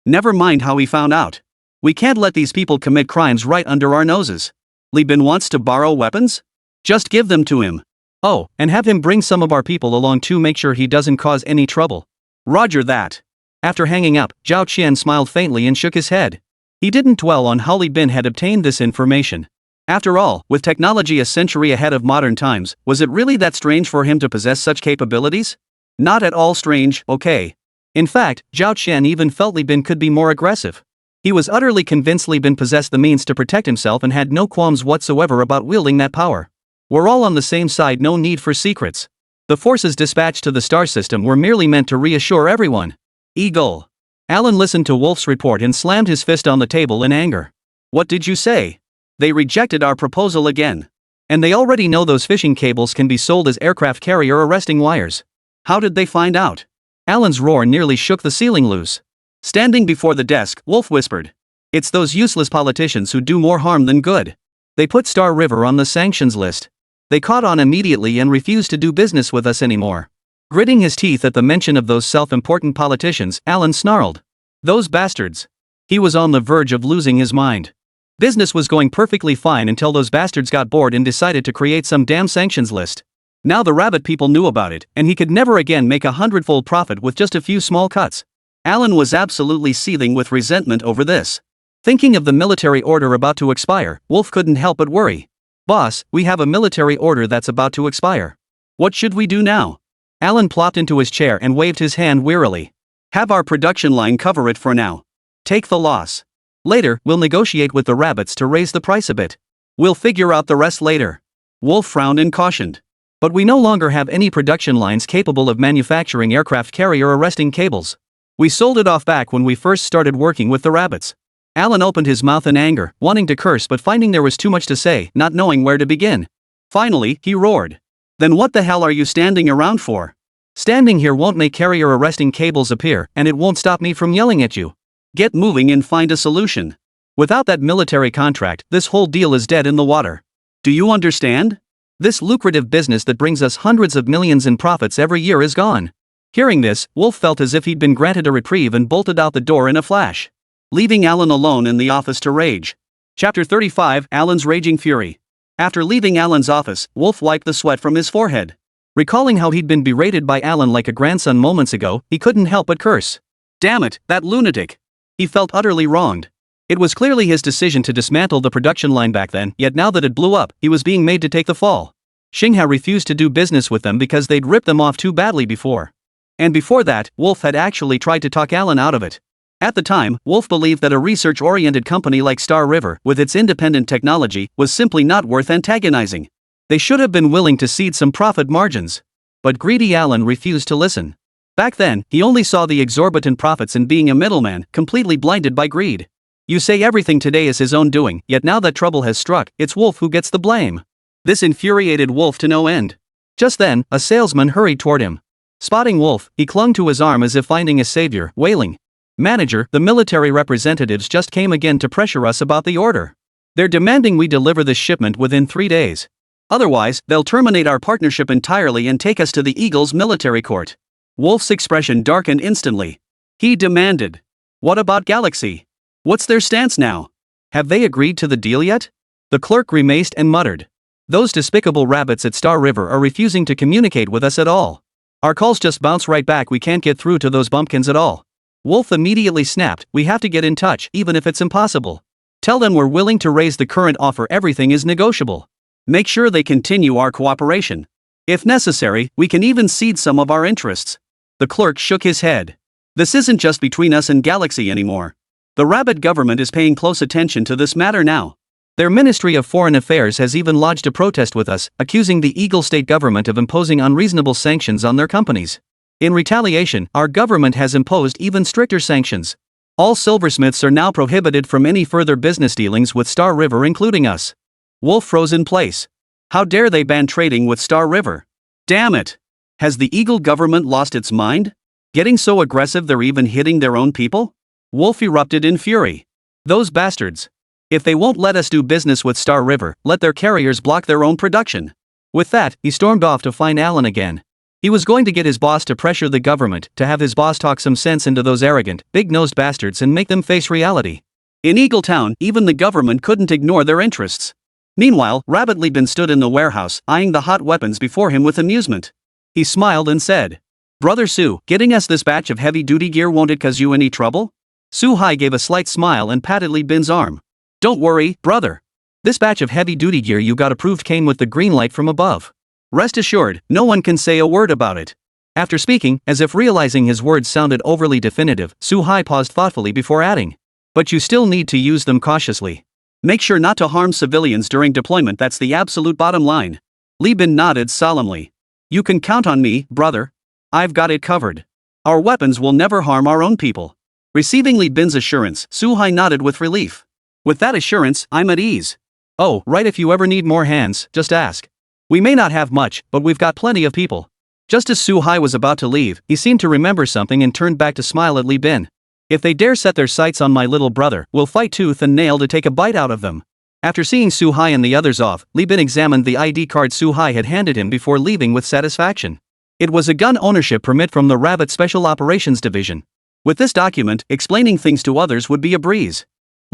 Never mind how he found out. We can't let these people commit crimes right under our noses. Li Bin wants to borrow weapons? Just give them to him. Oh, and have him bring some of our people along too, make sure he doesn't cause any trouble. Roger that. After hanging up, Zhao Qian smiled faintly and shook his head. He didn't dwell on how Li Bin had obtained this information. After all, with technology a century ahead of modern times, was it really that strange for him to possess such capabilities? Not at all strange, okay. In fact, Zhao Qian even felt Li Bin could be more aggressive. He was utterly convinced Li Bin possessed the means to protect himself and had no qualms whatsoever about wielding that power. We're all on the same side, no need for secrets. The forces dispatched to the star system were merely meant to reassure everyone. Eagle. Alan listened to Wolf's report and slammed his fist on the table in anger. What did you say? They rejected our proposal again. And they already know those fishing cables can be sold as aircraft carrier arresting wires. How did they find out? Alan's roar nearly shook the ceiling loose. Standing before the desk, Wolf whispered. It's those useless politicians who do more harm than good. They put Star River on the sanctions list. They caught on immediately and refused to do business with us anymore. Gritting his teeth at the mention of those self-important politicians, Alan snarled. Those bastards. He was on the verge of losing his mind. Business was going perfectly fine until those bastards got bored and decided to create some damn sanctions list. Now the rabbit people knew about it, and he could never again make 100-fold profit with just a few small cuts. Alan was absolutely seething with resentment over this. Thinking of the military order about to expire, Wolf couldn't help but worry. Boss, we have a military order that's about to expire. What should we do now? Alan plopped into his chair and waved his hand wearily. Have our production line cover it for now. Take the loss. Later, we'll negotiate with the rabbits to raise the price a bit. We'll figure out the rest later. Wolf frowned and cautioned. But we no longer have any production lines capable of manufacturing aircraft carrier arresting cables. We sold it off back when we first started working with the rabbits. Alan opened his mouth in anger, wanting to curse but finding there was too much to say, not knowing where to begin. Finally, he roared. Then what the hell are you standing around for? Standing here won't make carrier arresting cables appear, and it won't stop me from yelling at you. Get moving and find a solution. Without that military contract, this whole deal is dead in the water. Do you understand? This lucrative business that brings us hundreds of millions in profits every year is gone. Hearing this, Wolf felt as if he'd been granted a reprieve and bolted out the door in a flash, leaving Alan alone in the office to rage. Chapter 35, Alan's Raging Fury. After leaving Alan's office, Wolf wiped the sweat from his forehead. Recalling how he'd been berated by Alan like a grandson moments ago, he couldn't help but curse. Damn it, that lunatic! He felt utterly wronged. It was clearly his decision to dismantle the production line back then, yet now that it blew up, he was being made to take the fall. Xinghua refused to do business with them because they'd ripped them off too badly before. And before that, Wolf had actually tried to talk Alan out of it. At the time, Wolf believed that a research-oriented company like Star River, with its independent technology, was simply not worth antagonizing. They should have been willing to cede some profit margins. But greedy Alan refused to listen. Back then, he only saw the exorbitant profits in being a middleman, completely blinded by greed. You say everything today is his own doing, yet now that trouble has struck, it's Wolf who gets the blame. This infuriated Wolf to no end. Just then, a salesman hurried toward him. Spotting Wolf, he clung to his arm as if finding a savior, wailing. Manager, the military representatives just came again to pressure us about the order. They're demanding we deliver this shipment within 3 days. Otherwise, they'll terminate our partnership entirely and take us to the Eagle's military court. Wolf's expression darkened instantly. He demanded. What about Galaxy? What's their stance now? Have they agreed to the deal yet? The clerk grimaced and muttered. Those despicable rabbits at Star River are refusing to communicate with us at all. Our calls just bounce right back, we can't get through to those bumpkins at all. Wolf immediately snapped, we have to get in touch, even if it's impossible. Tell them we're willing to raise the current offer, everything is negotiable. Make sure they continue our cooperation. If necessary, we can even cede some of our interests. The clerk shook his head. This isn't just between us and Galaxy anymore. The rabbit government is paying close attention to this matter now. Their Ministry of Foreign Affairs has even lodged a protest with us, accusing the Eagle state government of imposing unreasonable sanctions on their companies. In retaliation, our government has imposed even stricter sanctions. All silversmiths are now prohibited from any further business dealings with Star River, including us. Wolf froze in place. How dare they ban trading with Star River? Damn it! Has the Eagle government lost its mind? Getting so aggressive they're even hitting their own people? Wolf erupted in fury. Those bastards. If they won't let us do business with Star River, let their carriers block their own production. With that, he stormed off to find Alan again. He was going to get his boss to pressure the government to have his boss talk some sense into those arrogant, big-nosed bastards and make them face reality. In Eagle Town, even the government couldn't ignore their interests. Meanwhile, Rabbit Liebin stood in the warehouse, eyeing the hot weapons before him with amusement. He smiled and said, "Brother Sue, getting us this batch of heavy-duty gear won't it cause you any trouble?" Sue Hai gave a slight smile and patted Liebin's arm. "Don't worry, brother. This batch of heavy-duty gear you got approved came with the green light from above. Rest assured, no one can say a word about it." After speaking, as if realizing his words sounded overly definitive, Sue Hai paused thoughtfully before adding, "But you still need to use them cautiously. Make sure not to harm civilians during deployment, that's the absolute bottom line." Liebin nodded solemnly. "You can count on me, brother. I've got it covered. Our weapons will never harm our own people." Receiving Liebin's assurance, Sue Hai nodded with relief. "With that assurance, I'm at ease. Oh, right, if you ever need more hands, just ask. We may not have much, but we've got plenty of people." Just as Sue Hai was about to leave, he seemed to remember something and turned back to smile at Liebin. "If they dare set their sights on my little brother, we'll fight tooth and nail to take a bite out of them." After seeing Sue Hai and the others off, Liebin examined the ID card Sue Hai had handed him before leaving with satisfaction. It was a gun ownership permit from the Rabbit Special Operations Division. With this document, explaining things to others would be a breeze.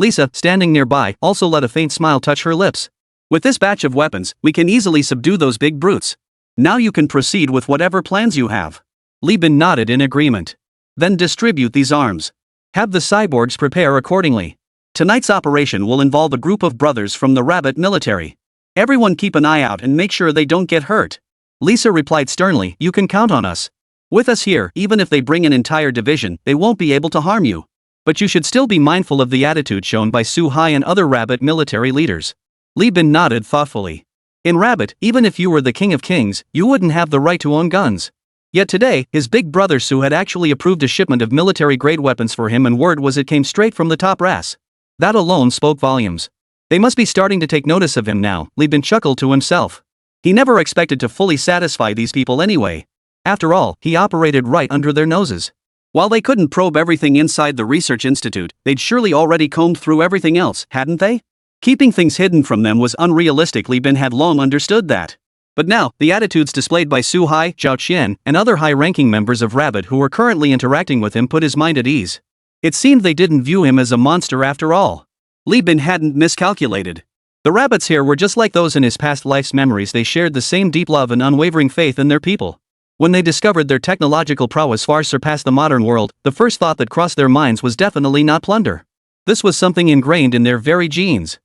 Lisa, standing nearby, also let a faint smile touch her lips. "With this batch of weapons, we can easily subdue those big brutes. Now you can proceed with whatever plans you have." Liebin nodded in agreement. "Then distribute these arms. Have the cyborgs prepare accordingly. Tonight's operation will involve a group of brothers from the Rabbit military. Everyone keep an eye out and make sure they don't get hurt." Lisa replied sternly, "You can count on us. With us here, even if they bring an entire division, they won't be able to harm you. But you should still be mindful of the attitude shown by Sue Hai and other Rabbit military leaders." Liebin nodded thoughtfully. In Rabbit, even if you were the king of kings, you wouldn't have the right to own guns. Yet today, his big brother Sue had actually approved a shipment of military-grade weapons for him, and word was it came straight from the top brass. That alone spoke volumes. They must be starting to take notice of him now, Liebin chuckled to himself. He never expected to fully satisfy these people anyway. After all, he operated right under their noses. While they couldn't probe everything inside the research institute, they'd surely already combed through everything else, hadn't they? Keeping things hidden from them was unrealistic. Liebin had long understood that. But now, the attitudes displayed by Sue Hai, Zhao Qian, and other high-ranking members of Rabbit who were currently interacting with him put his mind at ease. It seemed they didn't view him as a monster after all. Liebin hadn't miscalculated. The Rabbits here were just like those in his past life's memories. They shared the same deep love and unwavering faith in their people. When they discovered their technological prowess far surpassed the modern world, the first thought that crossed their minds was definitely not plunder. This was something ingrained in their very genes.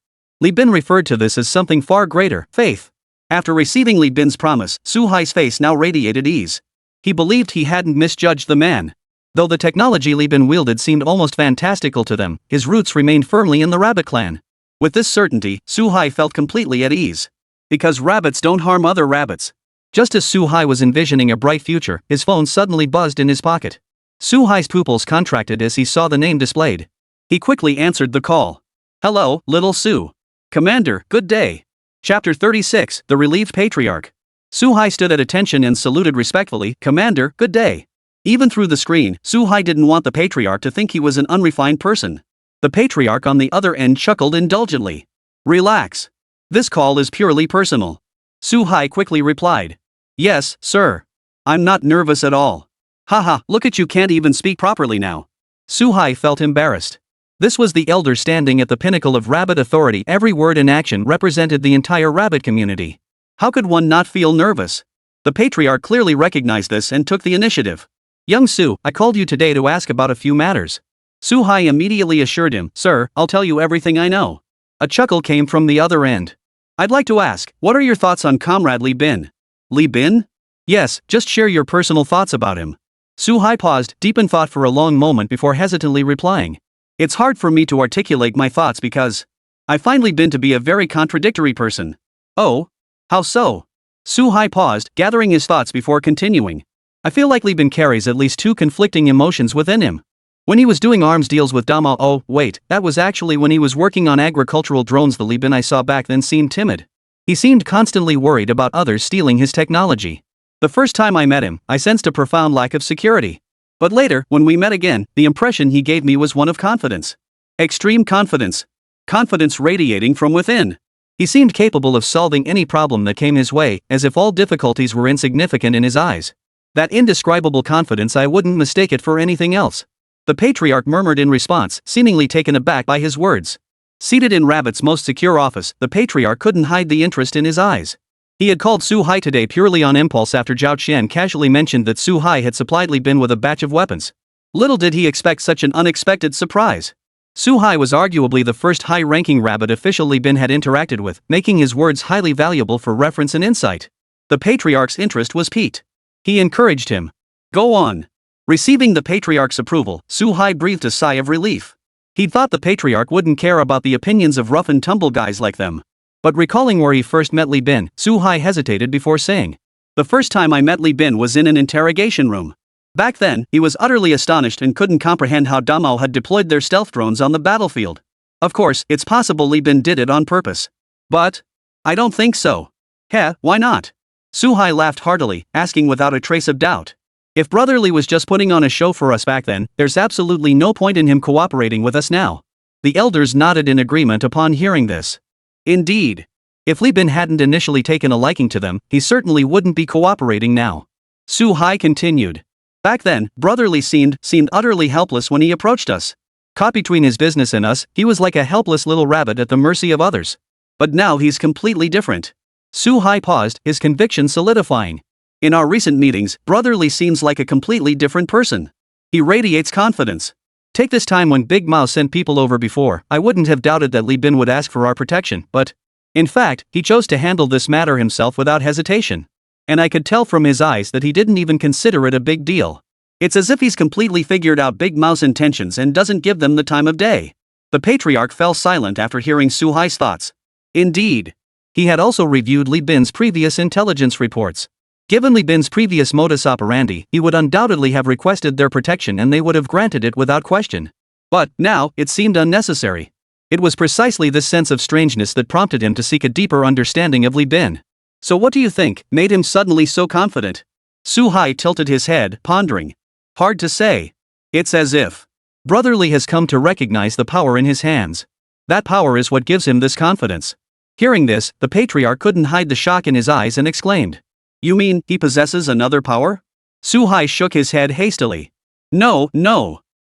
Liebin referred to this as something far greater, faith. After receiving Liebin's promise, Sue Hai's face now radiated ease. He believed he hadn't misjudged the man. Though the technology Liebin wielded seemed almost fantastical to them, his roots remained firmly in the Rabbit clan. With this certainty, Sue Hai felt completely at ease. Because rabbits don't harm other rabbits. Just as Sue Hai was envisioning a bright future, his phone suddenly buzzed in his pocket. Sue Hai's pupils contracted as he saw the name displayed. He quickly answered the call. "Hello, little Sue. Commander, good day." Chapter 36, The Relieved Patriarch. Sue Hai stood at attention and saluted respectfully, "Commander, good day." Even through the screen, Sue Hai didn't want the Patriarch to think he was an unrefined person. The Patriarch on the other end chuckled indulgently. "Relax. This call is purely personal." Sue Hai quickly replied. "Yes, sir. I'm not nervous at all." "Haha, look at you, can't even speak properly now." Sue Hai felt embarrassed. This was the elder standing at the pinnacle of Rabbit authority. Every word and action represented the entire Rabbit community. How could one not feel nervous? The Patriarch clearly recognized this and took the initiative. "Young Sue, I called you today to ask about a few matters." Sue Hai immediately assured him, "Sir, I'll tell you everything I know." A chuckle came from the other end. "I'd like to ask, what are your thoughts on Comrade Liebin?" "Liebin?" "Yes, just share your personal thoughts about him." Sue Hai paused, deep in thought for a long moment before hesitantly replying. "It's hard for me to articulate my thoughts because I find Liebin to be a very contradictory person." "Oh? How so?" Sue Hai paused, gathering his thoughts before continuing. "I feel like Liebin carries at least two conflicting emotions within him. When he was doing arms deals with Dama, oh, wait, that was actually when he was working on agricultural drones. The Liebin I saw back then seemed timid. He seemed constantly worried about others stealing his technology. The first time I met him, I sensed a profound lack of security. But later, when we met again, the impression he gave me was one of confidence. Extreme confidence. confidence radiating from within. He seemed capable of solving any problem that came his way, as if all difficulties were insignificant in his eyes. That indescribable confidence, I wouldn't mistake it for anything else. The patriarch murmured in response, seemingly taken aback by his words. Seated in Rabbit's most secure office, the patriarch couldn't hide the interest in his eyes. He had called Su Hai today purely on impulse after Zhao Qian casually mentioned that Su Hai had supplied Li Bin with a batch of weapons. Little did he expect such an unexpected surprise. Su Hai was arguably the first high-ranking rabbit official Li Bin had interacted with, making his words highly valuable for reference and insight. The patriarch's interest was piqued. He encouraged him. Go on. Receiving the patriarch's approval, Su Hai breathed a sigh of relief. He'd thought the patriarch wouldn't care about the opinions of rough-and-tumble guys like them. But recalling where he first met Li Bin, Su Hai hesitated before saying, "The first time I met Li Bin was in an interrogation room. Back then, he was utterly astonished and couldn't comprehend how Damao had deployed their stealth drones on the battlefield. Of course, it's possible Li Bin did it on purpose. But I don't think so." "Heh, why not?" Su Hai laughed heartily, asking without a trace of doubt. "If Brother Li was just putting on a show for us back then, there's absolutely no point in him cooperating with us now." The elders nodded in agreement upon hearing this. Indeed. If Li Bin hadn't initially taken a liking to them, he certainly wouldn't be cooperating now. Su Hai continued. "Back then, Brother Li seemed utterly helpless when he approached us. Caught between his business and us, he was like a helpless little rabbit at the mercy of others. But now he's completely different." Su Hai paused, his conviction solidifying. "In our recent meetings, Brother Li seems like a completely different person. He radiates confidence. Take this time when Big Mao sent people over before, I wouldn't have doubted that Li Bin would ask for our protection, but in fact, he chose to handle this matter himself without hesitation. And I could tell from his eyes that he didn't even consider it a big deal. It's as if he's completely figured out Big Mao's intentions and doesn't give them the time of day." The patriarch fell silent after hearing Su Hai's thoughts. Indeed. He had also reviewed Li Bin's previous intelligence reports. Given Li Bin's previous modus operandi, he would undoubtedly have requested their protection and they would have granted it without question. But now, it seemed unnecessary. It was precisely this sense of strangeness that prompted him to seek a deeper understanding of Li Bin. "So what do you think made him suddenly so confident?" Su Hai tilted his head, pondering. "Hard to say. It's as if Brother Li has come to recognize the power in his hands. That power is what gives him this confidence." Hearing this, the patriarch couldn't hide the shock in his eyes and exclaimed. "You mean, he possesses another power?" Su Hai shook his head hastily. No.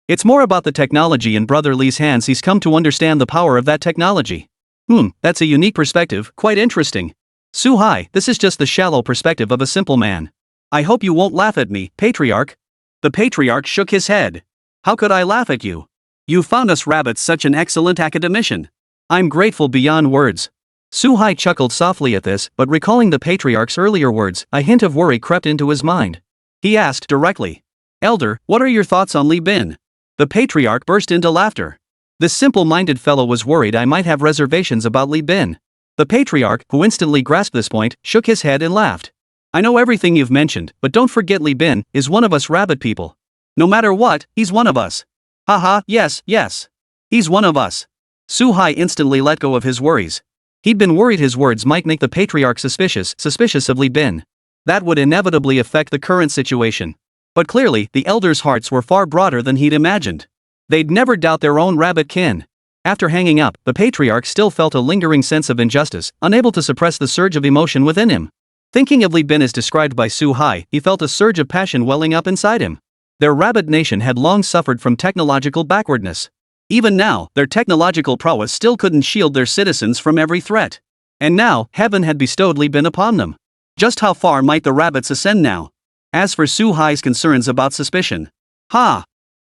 It's more about the technology in Brother Li's hands. He's come to understand the power of that technology." That's a unique perspective, quite interesting." "Su Hai, this is just the shallow perspective of a simple man. I hope you won't laugh at me, patriarch." The patriarch shook his head. "How could I laugh at you? You found us rabbits such an excellent academician. I'm grateful beyond words." Su Hai chuckled softly at this, but recalling the patriarch's earlier words, a hint of worry crept into his mind. He asked directly, "Elder, what are your thoughts on Li Bin?" The patriarch burst into laughter. This simple-minded fellow was worried I might have reservations about Li Bin. The patriarch, who instantly grasped this point, shook his head and laughed. "I know everything you've mentioned, but don't forget Li Bin is one of us rabbit people. No matter what, he's one of us." "Haha, yes. He's one of us." Su Hai instantly let go of his worries. He'd been worried his words might make the patriarch suspicious of Li Bin. That would inevitably affect the current situation. But clearly, the elders' hearts were far broader than he'd imagined. They'd never doubt their own rabbit kin. After hanging up, the patriarch still felt a lingering sense of injustice, unable to suppress the surge of emotion within him. Thinking of Li Bin as described by Su Hai, he felt a surge of passion welling up inside him. Their rabbit nation had long suffered from technological backwardness. Even now, their technological prowess still couldn't shield their citizens from every threat. And now, heaven had bestowed Li Bin upon them. Just how far might the rabbits ascend now? As for Su Hai's concerns about suspicion,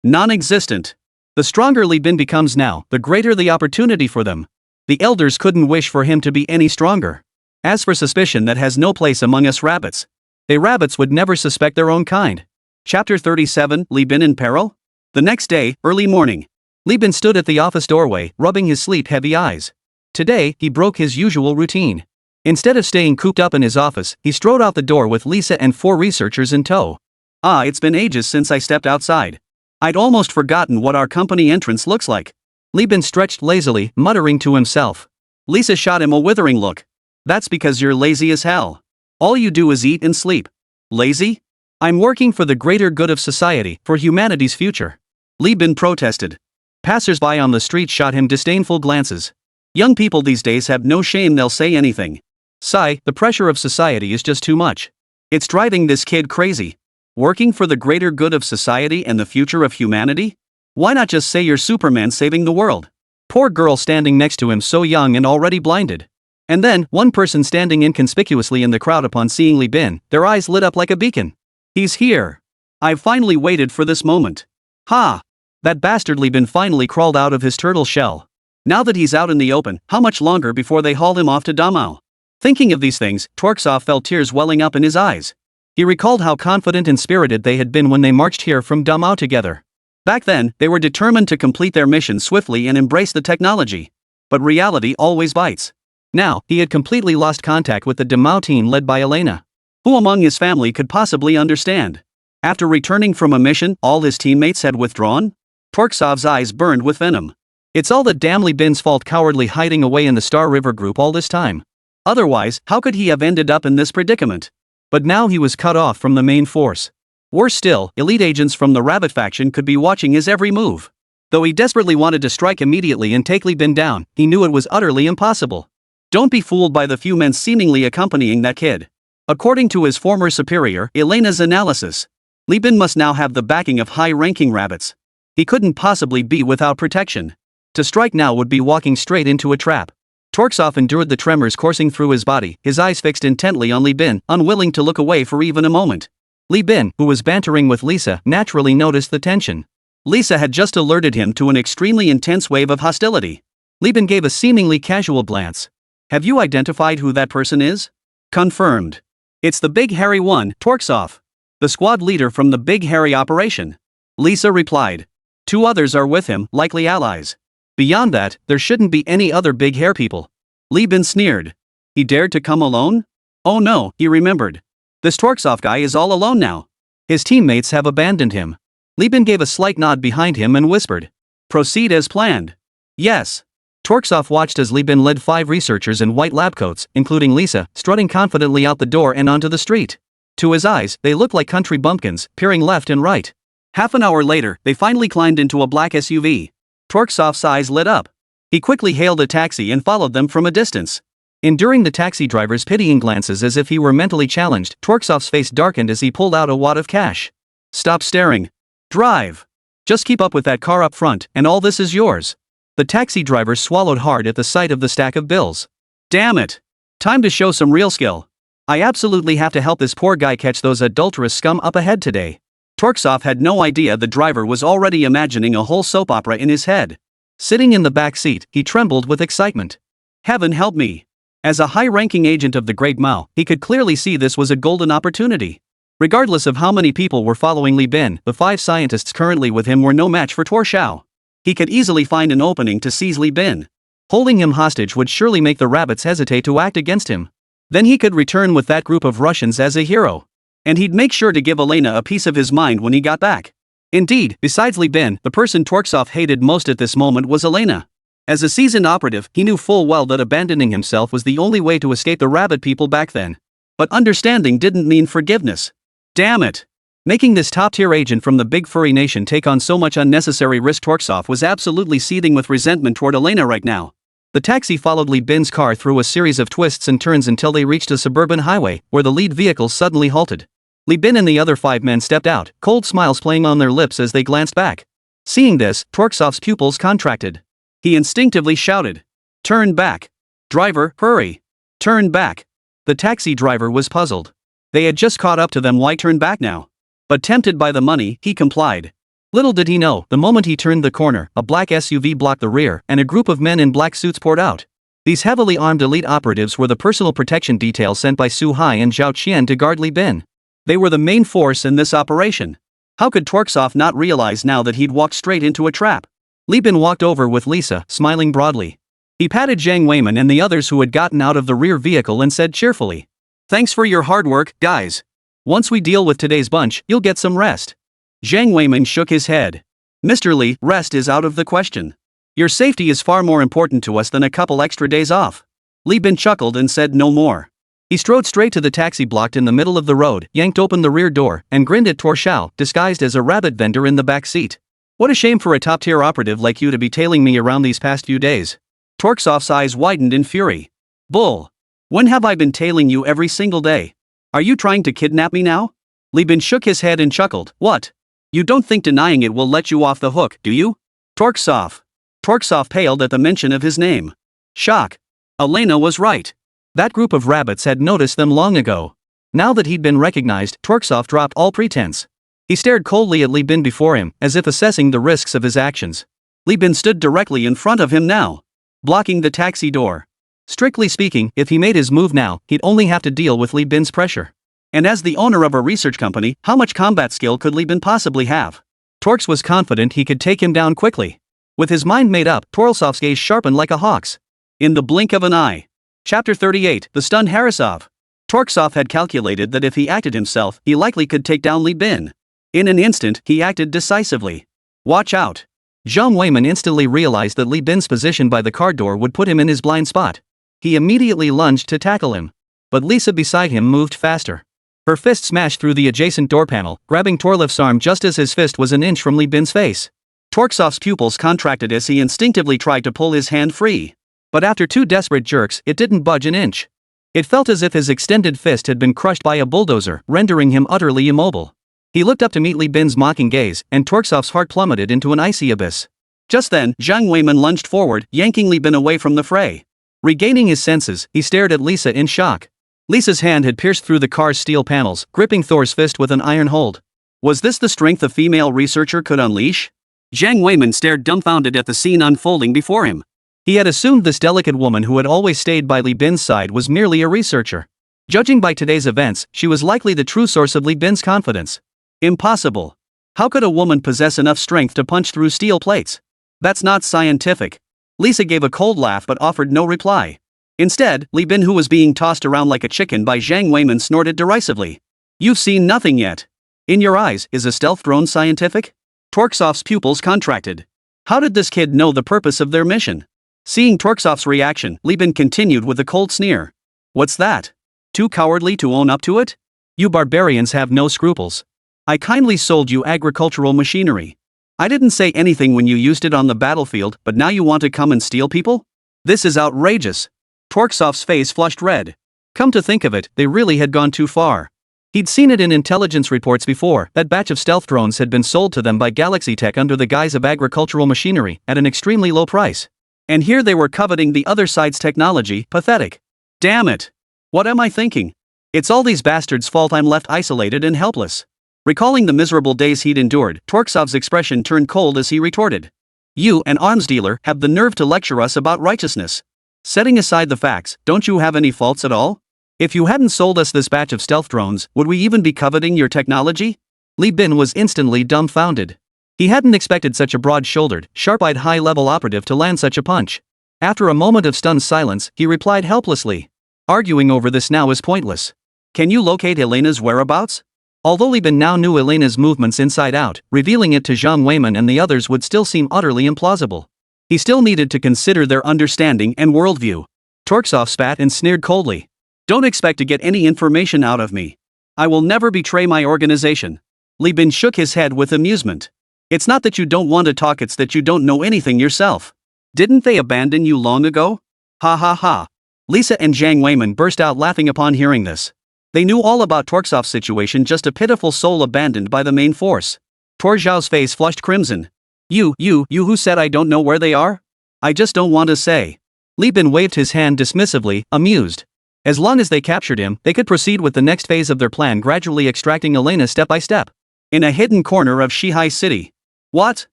non-existent. The stronger Li Bin becomes now, the greater the opportunity for them. The elders couldn't wish for him to be any stronger. As for suspicion, that has no place among us rabbits. They rabbits would never suspect their own kind. Chapter 37, Li Bin in peril? The next day, early morning. Li Bin stood at the office doorway, rubbing his sleep-heavy eyes. Today, he broke his usual routine. Instead of staying cooped up in his office, he strode out the door with Lisa and 4 researchers in tow. It's been ages since I stepped outside. I'd almost forgotten what our company entrance looks like. Li Bin stretched lazily, muttering to himself. Lisa shot him a withering look. "That's because you're lazy as hell. All you do is eat and sleep." "Lazy? I'm working for the greater good of society, for humanity's future." Li Bin protested. Passers-by on the street shot him disdainful glances. Young people these days have no shame, they'll say anything. Sigh, the pressure of society is just too much. It's driving this kid crazy. Working for the greater good of society and the future of humanity? Why not just say you're Superman saving the world? Poor girl standing next to him, so young and already blinded. And then, one person standing inconspicuously in the crowd. Upon seeing Lee Bin, their eyes lit up like a beacon. He's here. I've finally waited for this moment. Ha! That bastard Lee Bin finally crawled out of his turtle shell. Now that he's out in the open, how much longer before they haul him off to Damao? Thinking of these things, Torksov felt tears welling up in his eyes. He recalled how confident and spirited they had been when they marched here from Damao together. Back then, they were determined to complete their mission swiftly and embrace the technology. But reality always bites. Now, he had completely lost contact with the Damao team led by Elena. Who among his family could possibly understand? After returning from a mission, all his teammates had withdrawn? Torksov's eyes burned with venom. It's all that damn Lee Bin's fault, cowardly hiding away in the Star River group all this time. Otherwise, how could he have ended up in this predicament? But now he was cut off from the main force. Worse still, elite agents from the Rabbit faction could be watching his every move. Though he desperately wanted to strike immediately and take Lee Bin down, he knew it was utterly impossible. Don't be fooled by the few men seemingly accompanying that kid. According to his former superior, Elena's analysis, Lee Bin must now have the backing of high-ranking rabbits. He couldn't possibly be without protection. To strike now would be walking straight into a trap. Torksov endured the tremors coursing through his body, his eyes fixed intently on Lee Bin, unwilling to look away for even a moment. Lee Bin, who was bantering with Lisa, naturally noticed the tension. Lisa had just alerted him to an extremely intense wave of hostility. Lee Bin gave a seemingly casual glance. Have you identified who that person is? Confirmed. It's the Big Hairy one, Torksov. The squad leader from the Big Hairy operation. Lisa replied. 2 others are with him, likely allies. Beyond that, there shouldn't be any other big hair people. Lee Bin sneered. He dared to come alone? Oh no, he remembered. This Torksov guy is all alone now. His teammates have abandoned him. Lee Bin gave a slight nod behind him and whispered. Proceed as planned. Yes. Torksov watched as Lee Bin led 5 researchers in white lab coats, including Lisa, strutting confidently out the door and onto the street. To his eyes, they looked like country bumpkins, peering left and right. Half an hour later, they finally climbed into a black SUV. Torksov's eyes lit up. He quickly hailed a taxi and followed them from a distance. Enduring the taxi driver's pitying glances as if he were mentally challenged, Torksov's face darkened as he pulled out a wad of cash. Stop staring. Drive. Just keep up with that car up front, and all this is yours. The taxi driver swallowed hard at the sight of the stack of bills. Damn it. Time to show some real skill. I absolutely have to help this poor guy catch those adulterous scum up ahead today. Torksov had no idea the driver was already imagining a whole soap opera in his head. Sitting in the back seat, he trembled with excitement. Heaven help me. As a high-ranking agent of the Great Mao, he could clearly see this was a golden opportunity. Regardless of how many people were following Lee Bin, the 5 scientists currently with him were no match for Tor Shao. He could easily find an opening to seize Lee Bin. Holding him hostage would surely make the rabbits hesitate to act against him. Then he could return with that group of Russians as a hero. And he'd make sure to give Elena a piece of his mind when he got back. Indeed, besides Lee Bin, the person Torksov hated most at this moment was Elena. As a seasoned operative, he knew full well that abandoning himself was the only way to escape the rabbit people back then. But understanding didn't mean forgiveness. Damn it! Making this top-tier agent from the big furry nation take on so much unnecessary risk. Torksov was absolutely seething with resentment toward Elena right now. The taxi followed Lee Bin's car through a series of twists and turns until they reached a suburban highway, where the lead vehicle suddenly halted. Lee Bin and the other 5 men stepped out, cold smiles playing on their lips as they glanced back. Seeing this, Torksov's pupils contracted. He instinctively shouted. Turn back. Driver, hurry. Turn back. The taxi driver was puzzled. They had just caught up to them, why turn back now? But tempted by the money, he complied. Little did he know, the moment he turned the corner, a black SUV blocked the rear, and a group of men in black suits poured out. These heavily armed elite operatives were the personal protection detail sent by Su Hai and Zhao Qian to guard Lee Bin. They were the main force in this operation. How could Torksov not realize now that he'd walked straight into a trap? Lee Bin walked over with Lisa, smiling broadly. He patted Zhang Weiman and the others who had gotten out of the rear vehicle and said cheerfully, "Thanks for your hard work, guys. Once we deal with today's bunch, you'll get some rest." Zhang Weiman shook his head. "Mr. Lee, rest is out of the question. Your safety is far more important to us than a couple extra days off." Lee Bin chuckled and said no more. He strode straight to the taxi blocked in the middle of the road, yanked open the rear door, and grinned at Tor Shao, disguised as a rabbit vendor in the back seat. "What a shame for a top-tier operative like you to be tailing me around these past few days. Torksov's eyes widened in fury. Bull. When have I been tailing you every single day? Are you trying to kidnap me now? Li Bin shook his head and chuckled. What? You don't think denying it will let you off the hook, do you? Torksov. Torksov paled at the mention of his name. Shock. Elena was right. That group of rabbits had noticed them long ago. Now that he'd been recognized, Torksov dropped all pretense. He stared coldly at Li Bin before him, as if assessing the risks of his actions. Li Bin stood directly in front of him now, blocking the taxi door. Strictly speaking, if he made his move now, he'd only have to deal with Li Bin's pressure. And as the owner of a research company, how much combat skill could Li Bin possibly have? Torks was confident he could take him down quickly. With his mind made up, Torksov's gaze sharpened like a hawk's. In the blink of an eye. Chapter 38, The Stunned Harasov. Torksov had calculated that if he acted himself, he likely could take down Li Bin. In an instant, he acted decisively. Watch out. Zhang Weiman instantly realized that Li Bin's position by the car door would put him in his blind spot. He immediately lunged to tackle him. But Lisa beside him moved faster. Her fist smashed through the adjacent door panel, grabbing Torlif's arm just as his fist was an inch from Li Bin's face. Torksov's pupils contracted as he instinctively tried to pull his hand free. But after 2 desperate jerks, it didn't budge an inch. It felt as if his extended fist had been crushed by a bulldozer, rendering him utterly immobile. He looked up to meet Li Bin's mocking gaze, and Torksov's heart plummeted into an icy abyss. Just then, Zhang Weiman lunged forward, yanking Li Bin away from the fray. Regaining his senses, he stared at Lisa in shock. Lisa's hand had pierced through the car's steel panels, gripping Thor's fist with an iron hold. Was this the strength a female researcher could unleash? Zhang Weiman stared dumbfounded at the scene unfolding before him. He had assumed this delicate woman who had always stayed by Li Bin's side was merely a researcher. Judging by today's events, she was likely the true source of Li Bin's confidence. Impossible. How could a woman possess enough strength to punch through steel plates? That's not scientific. Lisa gave a cold laugh but offered no reply. Instead, Li Bin, who was being tossed around like a chicken by Zhang Weiman, snorted derisively. You've seen nothing yet. In your eyes, is a stealth drone scientific? Torksov's pupils contracted. How did this kid know the purpose of their mission? Seeing Torksov's reaction, Li Bin continued with a cold sneer. What's that? Too cowardly to own up to it? You barbarians have no scruples. I kindly sold you agricultural machinery. I didn't say anything when you used it on the battlefield, but now you want to come and steal people? This is outrageous. Torksov's face flushed red. Come to think of it, they really had gone too far. He'd seen it in intelligence reports before. That batch of stealth drones had been sold to them by Galaxy Tech under the guise of agricultural machinery, at an extremely low price. And here they were coveting the other side's technology. Pathetic. Damn it. What am I thinking? It's all these bastards' fault I'm left isolated and helpless. Recalling the miserable days he'd endured, Torksov's expression turned cold as he retorted. You, an arms dealer, have the nerve to lecture us about righteousness. Setting aside the facts, don't you have any faults at all? If you hadn't sold us this batch of stealth drones, would we even be coveting your technology? Li Bin was instantly dumbfounded. He hadn't expected such a broad-shouldered, sharp-eyed high-level operative to land such a punch. After a moment of stunned silence, he replied helplessly. Arguing over this now is pointless. Can you locate Elena's whereabouts? Although Li Bin now knew Elena's movements inside out, revealing it to Zhang Weiman and the others would still seem utterly implausible. He still needed to consider their understanding and worldview. Torksov spat and sneered coldly. Don't expect to get any information out of me. I will never betray my organization. Li Bin shook his head with amusement. It's not that you don't want to talk, it's that you don't know anything yourself. Didn't they abandon you long ago? Ha ha ha. Lisa and Zhang Weiman burst out laughing upon hearing this. They knew all about Torksov's situation, just a pitiful soul abandoned by the main force. Tor Zhao's face flushed crimson. You who said I don't know where they are? I just don't want to say. Li Bin waved his hand dismissively, amused. As long as they captured him, they could proceed with the next phase of their plan, gradually extracting Elena step by step. In a hidden corner of Shihai City. What?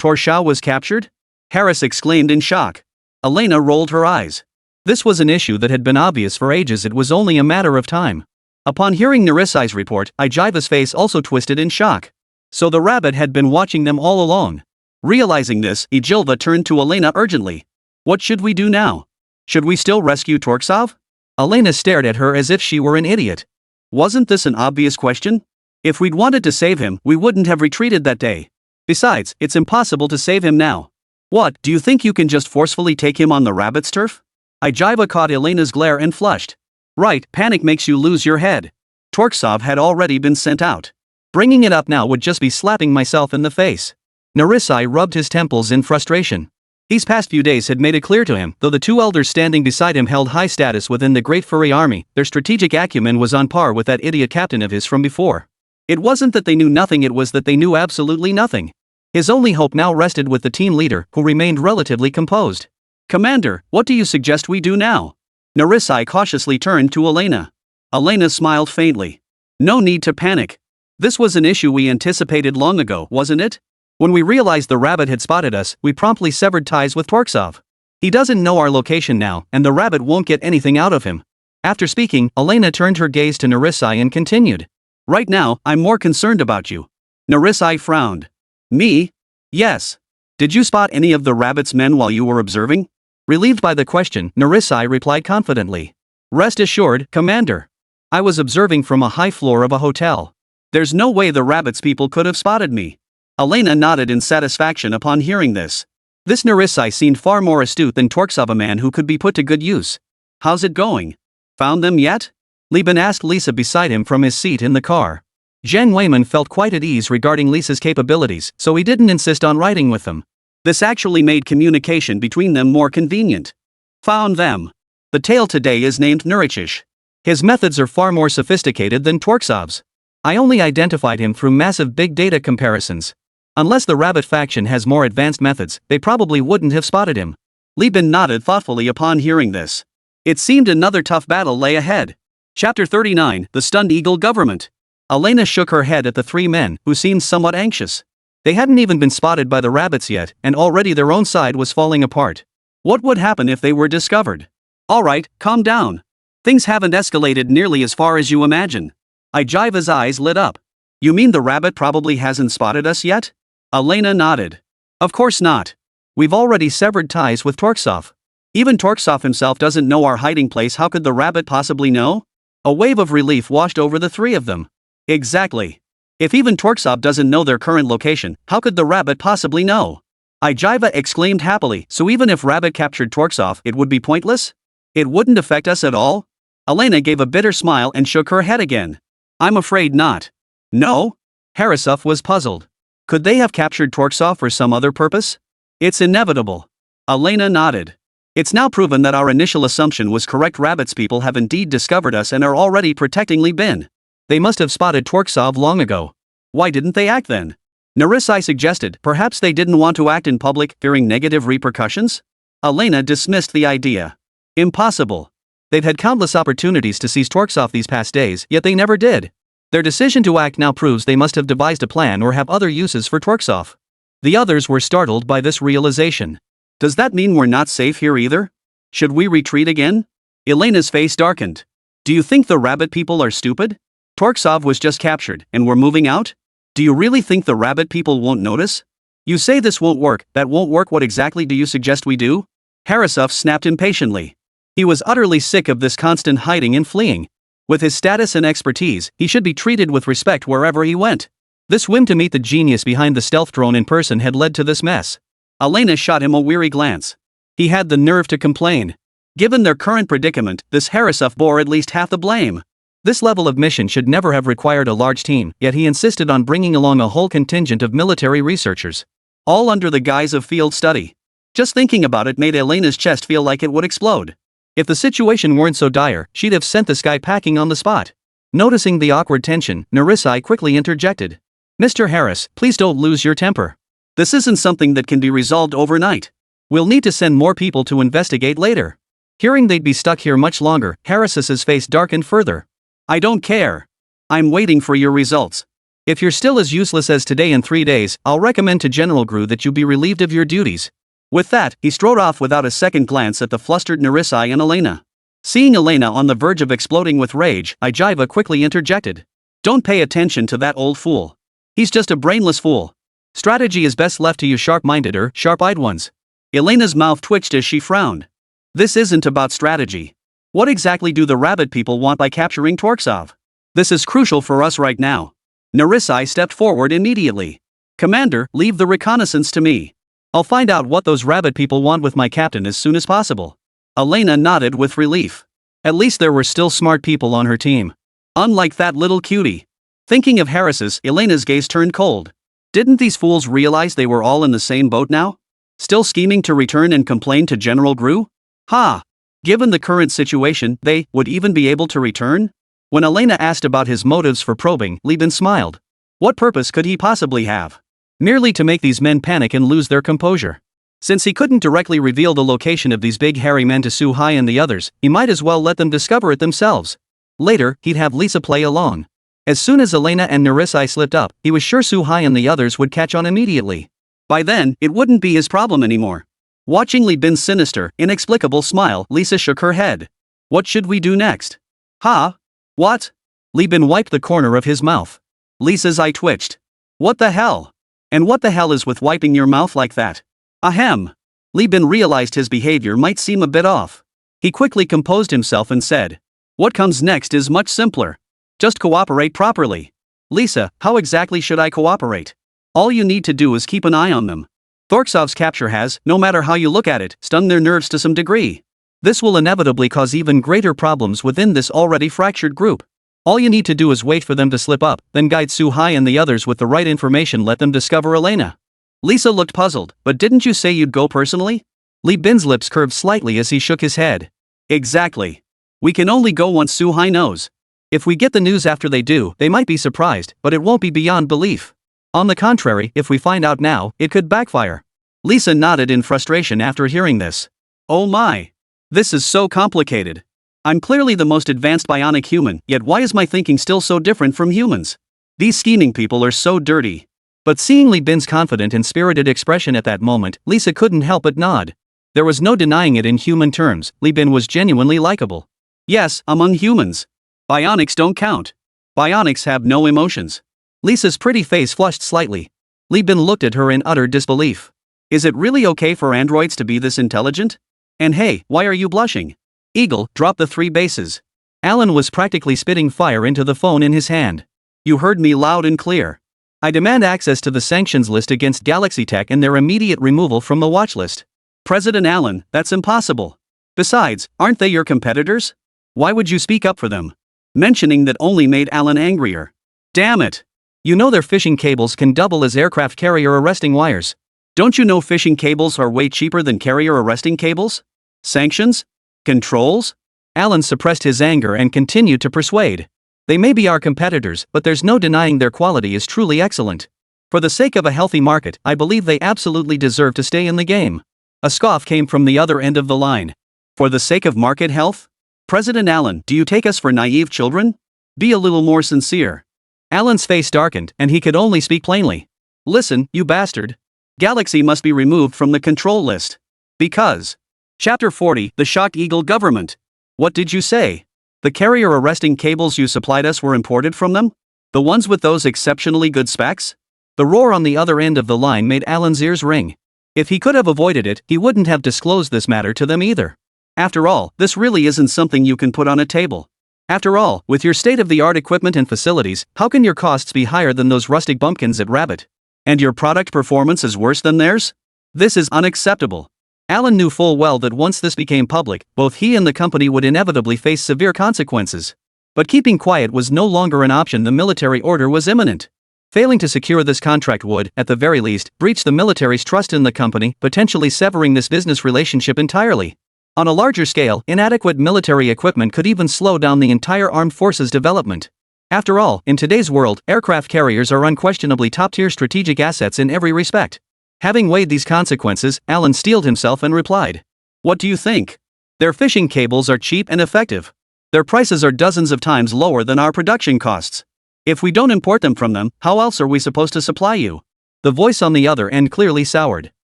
Tor Zhao was captured? Harris exclaimed in shock. Elena rolled her eyes. This was an issue that had been obvious for ages, it was only a matter of time. Upon hearing Narisai's report, Ijiva's face also twisted in shock. So the rabbit had been watching them all along. Realizing this, Ijilva turned to Elena urgently. What should we do now? Should we still rescue Torksov? Elena stared at her as if she were an idiot. Wasn't this an obvious question? If we'd wanted to save him, we wouldn't have retreated that day. Besides, it's impossible to save him now. What, do you think you can just forcefully take him on the rabbit's turf? Ijiva caught Elena's glare and flushed. Right, panic makes you lose your head. Torksov had already been sent out. Bringing it up now would just be slapping myself in the face. Narisai rubbed his temples in frustration. These past few days had made it clear to him, though the two elders standing beside him held high status within the great furry army, their strategic acumen was on par with that idiot captain of his from before. It wasn't that they knew nothing, it was that they knew absolutely nothing. His only hope now rested with the team leader, who remained relatively composed. "Commander, what do you suggest we do now?" Narisai cautiously turned to Elena. Elena smiled faintly. "No need to panic. This was an issue we anticipated long ago, wasn't it? When we realized the rabbit had spotted us, we promptly severed ties with Torksov. He doesn't know our location now, and the rabbit won't get anything out of him." After speaking, Elena turned her gaze to Narisai and continued. "Right now, I'm more concerned about you." Narisai frowned. "Me? Yes. Did you spot any of the rabbit's men while you were observing?" Relieved by the question, Narisai replied confidently. "Rest assured, Commander. I was observing from a high floor of a hotel. There's no way the rabbit's people could have spotted me." Elena nodded in satisfaction upon hearing this. This Narisai seemed far more astute than Torksov, a man who could be put to good use. "How's it going? Found them yet?" Liban asked Lisa beside him from his seat in the car. Zhang Weiman felt quite at ease regarding Lisa's capabilities, so he didn't insist on riding with them. This actually made communication between them more convenient. "Found them. The tail today is named Nurichish. His methods are far more sophisticated than Torksov's. I only identified him through massive big data comparisons. Unless the rabbit faction has more advanced methods, they probably wouldn't have spotted him." Liban nodded thoughtfully upon hearing this. It seemed another tough battle lay ahead. Chapter 39, The Stunned Eagle Government. Elena shook her head at the three men, who seemed somewhat anxious. They hadn't even been spotted by the rabbits yet, and already their own side was falling apart. What would happen if they were discovered? "All right, calm down. Things haven't escalated nearly as far as you imagine." Ijiva's eyes lit up. "You mean the rabbit probably hasn't spotted us yet?" Elena nodded. "Of course not. We've already severed ties with Torksov. Even Torksov himself doesn't know our hiding place. How could the rabbit possibly know?" A wave of relief washed over the three of them. Exactly. If even Torksov doesn't know their current location, how could the rabbit possibly know? Ijiva exclaimed happily. "So even if rabbit captured Torksov, it would be pointless? It wouldn't affect us at all?" Elena gave a bitter smile and shook her head again. "I'm afraid not." "No?" Harasov was puzzled. "Could they have captured Torksov for some other purpose?" "It's inevitable." Elena nodded. "It's now proven that our initial assumption was correct. Rabbit's people have indeed discovered us and are already protecting Liban. They must have spotted Torksov long ago. Why didn't they act then?" Narisai suggested. "Perhaps they didn't want to act in public, fearing negative repercussions?" Elena dismissed the idea. "Impossible. They've had countless opportunities to seize Torksov these past days, yet they never did. Their decision to act now proves they must have devised a plan or have other uses for Torksov." The others were startled by this realization. "Does that mean we're not safe here either? Should we retreat again?" Elena's face darkened. "Do you think the rabbit people are stupid? Torksov was just captured, and we're moving out? Do you really think the rabbit people won't notice? You say this won't work, that won't work. What exactly do you suggest we do?" Harasov snapped impatiently. He was utterly sick of this constant hiding and fleeing. With his status and expertise, he should be treated with respect wherever he went. This whim to meet the genius behind the stealth drone in person had led to this mess. Elena shot him a weary glance. He had the nerve to complain. Given their current predicament, this Harasov bore at least half the blame. This level of mission should never have required a large team, yet he insisted on bringing along a whole contingent of military researchers. All under the guise of field study. Just thinking about it made Elena's chest feel like it would explode. If the situation weren't so dire, she'd have sent this guy packing on the spot. Noticing the awkward tension, Narisai quickly interjected. "Mr. Harris, please don't lose your temper. This isn't something that can be resolved overnight. We'll need to send more people to investigate later." Hearing they'd be stuck here much longer, Harris's face darkened further. "I don't care. I'm waiting for your results. If you're still as useless as today in 3 days, I'll recommend to General Gru that you be relieved of your duties." With that, he strode off without a second glance at the flustered Narisai and Elena. Seeing Elena on the verge of exploding with rage, Ijiva quickly interjected. "Don't pay attention to that old fool. He's just a brainless fool. Strategy is best left to you sharp-minded or sharp-eyed ones." Elena's mouth twitched as she frowned. "This isn't about strategy. What exactly do the rabbit people want by capturing Torksov? This is crucial for us right now." Narisai stepped forward immediately. "Commander, leave the reconnaissance to me. I'll find out what those rabbit people want with my captain as soon as possible." Elena nodded with relief. At least there were still smart people on her team. Unlike that little cutie. Thinking of Harris's, Elena's gaze turned cold. Didn't these fools realize they were all in the same boat now? Still scheming to return and complain to General Gru? Ha! Given the current situation, they would even be able to return? When Elena asked about his motives for probing, Li Bin smiled. What purpose could he possibly have? Merely to make these men panic and lose their composure. Since he couldn't directly reveal the location of these big hairy men to Su Hai and the others, he might as well let them discover it themselves. Later, he'd have Lisa play along. As soon as Elena and Narisai slipped up, he was sure Su Hai and the others would catch on immediately. By then, it wouldn't be his problem anymore. Watching Li Bin's sinister, inexplicable smile, Lisa shook her head. What should we do next? Ha? What? Li Bin wiped the corner of his mouth. Lisa's eye twitched. What the hell? And what the hell is with wiping your mouth like that? Ahem. Li Bin realized his behavior might seem a bit off. He quickly composed himself and said, what comes next is much simpler. Just cooperate properly. Lisa, how exactly should I cooperate? All you need to do is keep an eye on them. Thorksov's capture has, no matter how you look at it, stung their nerves to some degree. This will inevitably cause even greater problems within this already fractured group. All you need to do is wait for them to slip up, then guide Su Hai and the others with the right information. Let them discover Elena. Lisa looked puzzled, but didn't you say you'd go personally? Li Bin's lips curved slightly as he shook his head. Exactly. We can only go once Su Hai knows. If we get the news after they do, they might be surprised, but it won't be beyond belief. On the contrary, if we find out now, it could backfire. Lisa nodded in frustration after hearing this. Oh my. This is so complicated. I'm clearly the most advanced bionic human, yet why is my thinking still so different from humans? These scheming people are so dirty. But seeing Li Bin's confident and spirited expression at that moment, Lisa couldn't help but nod. There was no denying it in human terms, Li Bin was genuinely likable. Yes, among humans. Bionics don't count. Bionics have no emotions. Lisa's pretty face flushed slightly. Li Bin looked at her in utter disbelief. Is it really okay for androids to be this intelligent? And hey, why are you blushing? Eagle, drop the 3 bases. Alan was practically spitting fire into the phone in his hand. You heard me loud and clear. I demand access to the sanctions list against Galaxy Tech and their immediate removal from the watch list. President Allen, that's impossible. Besides, aren't they your competitors? Why would you speak up for them? Mentioning that only made Allen angrier. Damn it. You know their fishing cables can double as aircraft carrier arresting wires. Don't you know fishing cables are way cheaper than carrier arresting cables? Sanctions? Controls? Allen suppressed his anger and continued to persuade. They may be our competitors, but there's no denying their quality is truly excellent. For the sake of a healthy market, I believe they absolutely deserve to stay in the game. A scoff came from the other end of the line. For the sake of market health? President Allen, do you take us for naive children? Be a little more sincere. Allen's face darkened, and he could only speak plainly. Listen, you bastard. Galaxy must be removed from the control list. Because. Chapter 40, The Shocked Eagle Government. What did you say? The carrier arresting cables you supplied us were imported from them? The ones with those exceptionally good specs? The roar on the other end of the line made Alan's ears ring. If he could have avoided it, he wouldn't have disclosed this matter to them either. After all, this really isn't something you can put on a table. After all, with your state-of-the-art equipment and facilities, how can your costs be higher than those rustic bumpkins at Rabbit? And your product performance is worse than theirs? This is unacceptable. Alan knew full well that once this became public, both he and the company would inevitably face severe consequences. But keeping quiet was no longer an option. The military order was imminent. Failing to secure this contract would, at the very least, breach the military's trust in the company, potentially severing this business relationship entirely. On a larger scale, inadequate military equipment could even slow down the entire armed forces development. After all, in today's world, aircraft carriers are unquestionably top-tier strategic assets in every respect. Having weighed these consequences, Alan steeled himself and replied. What do you think? Their fishing cables are cheap and effective. Their prices are dozens of times lower than our production costs. If we don't import them from them, how else are we supposed to supply you? The voice on the other end clearly soured.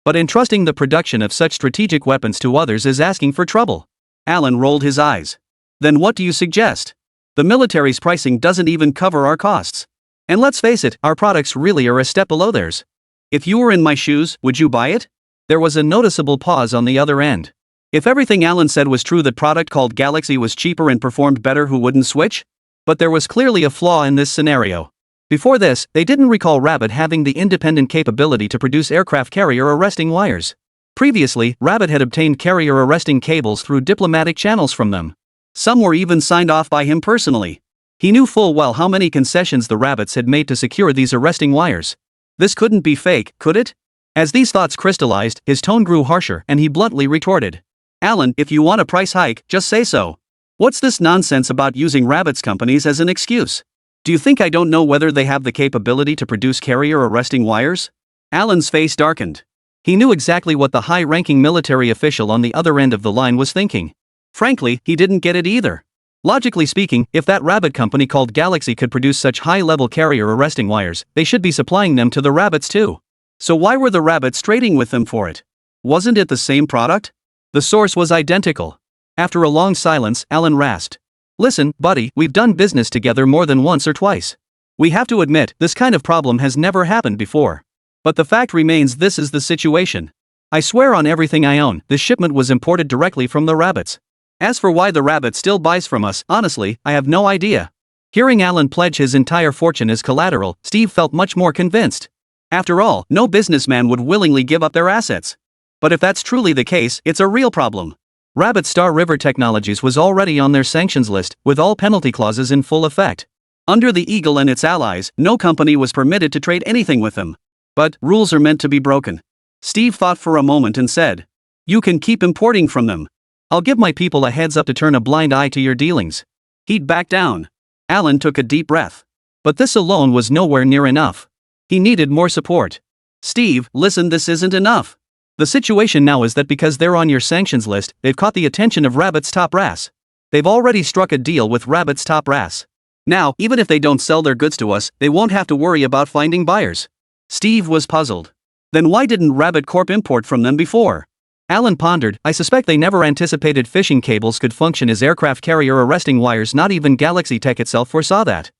But entrusting the production of such strategic weapons to others is asking for trouble. Alan rolled his eyes. Then what do you suggest? The military's pricing doesn't even cover our costs. And let's face it, our products really are a step below theirs. If you were in my shoes, would you buy it? There was a noticeable pause on the other end. If everything Alan said was true, that product called Galaxy was cheaper and performed better, who wouldn't switch? But there was clearly a flaw in this scenario. Before this, they didn't recall Rabbit having the independent capability to produce aircraft carrier arresting wires. Previously, Rabbit had obtained carrier arresting cables through diplomatic channels from them. Some were even signed off by him personally. He knew full well how many concessions the Rabbits had made to secure these arresting wires. This couldn't be fake, could it? As these thoughts crystallized, his tone grew harsher and he bluntly retorted. Alan, if you want a price hike, just say so. What's this nonsense about using rabbits companies as an excuse? Do you think I don't know whether they have the capability to produce carrier arresting wires? Alan's face darkened. He knew exactly what the high-ranking military official on the other end of the line was thinking. Frankly, he didn't get it either. Logically speaking, if that rabbit company called Galaxy could produce such high-level carrier arresting wires, they should be supplying them to the rabbits too. So why were the rabbits trading with them for it? Wasn't it the same product? The source was identical. After a long silence, Alan rasped. Listen, buddy, we've done business together more than once or twice. We have to admit, this kind of problem has never happened before. But the fact remains, this is the situation. I swear on everything I own, this shipment was imported directly from the rabbits. As for why the rabbit still buys from us, honestly, I have no idea. Hearing Alan pledge his entire fortune as collateral, Steve felt much more convinced. After all, no businessman would willingly give up their assets. But if that's truly the case, it's a real problem. Rabbit Star River Technologies was already on their sanctions list, with all penalty clauses in full effect. Under the Eagle and its allies, no company was permitted to trade anything with them. But rules are meant to be broken. Steve thought for a moment and said, "You can keep importing from them. I'll give my people a heads up to turn a blind eye to your dealings." He'd back down. Alan took a deep breath. But this alone was nowhere near enough. He needed more support. Steve, listen, this isn't enough. The situation now is that because they're on your sanctions list, they've caught the attention of Rabbit's top brass. They've already struck a deal with Rabbit's top brass. Now, even if they don't sell their goods to us, they won't have to worry about finding buyers. Steve was puzzled. Then why didn't Rabbit Corp import from them before? Alan pondered. I suspect they never anticipated fishing cables could function as aircraft carrier arresting wires. Not even Galaxy Tech itself foresaw that.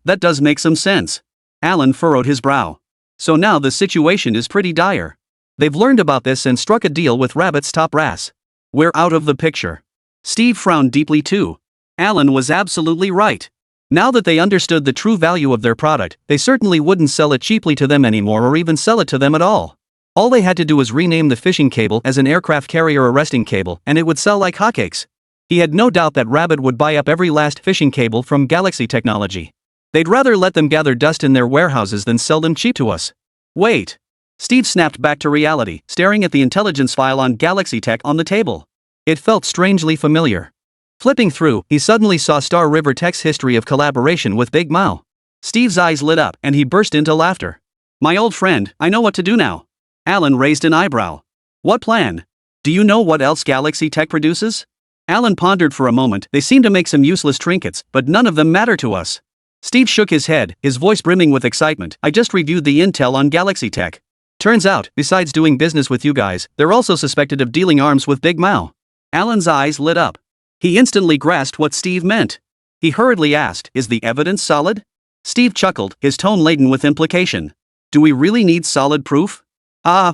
That does make some sense. Alan furrowed his brow. So now the situation is pretty dire. They've learned about this and struck a deal with Rabbit's top brass. We're out of the picture. Steve frowned deeply too. Alan was absolutely right. Now that they understood the true value of their product, they certainly wouldn't sell it cheaply to them anymore or even sell it to them at all. All they had to do was rename the fishing cable as an aircraft carrier arresting cable and it would sell like hotcakes. He had no doubt that Rabbit would buy up every last fishing cable from Galaxy Technology. They'd rather let them gather dust in their warehouses than sell them cheap to us. Wait. Steve snapped back to reality, staring at the intelligence file on Galaxy Tech on the table. It felt strangely familiar. Flipping through, he suddenly saw Star River Tech's history of collaboration with Big Mao. Steve's eyes lit up and he burst into laughter. My old friend, I know what to do now. Alan raised an eyebrow. What plan? Do you know what else Galaxy Tech produces? Alan pondered for a moment. They seem to make some useless trinkets, but none of them matter to us. Steve shook his head, his voice brimming with excitement. I just reviewed the intel on Galaxy Tech. Turns out, besides doing business with you guys, they're also suspected of dealing arms with Big Mao. Alan's eyes lit up. He instantly grasped what Steve meant. He hurriedly asked, is the evidence solid? Steve chuckled, his tone laden with implication. Do we really need solid proof?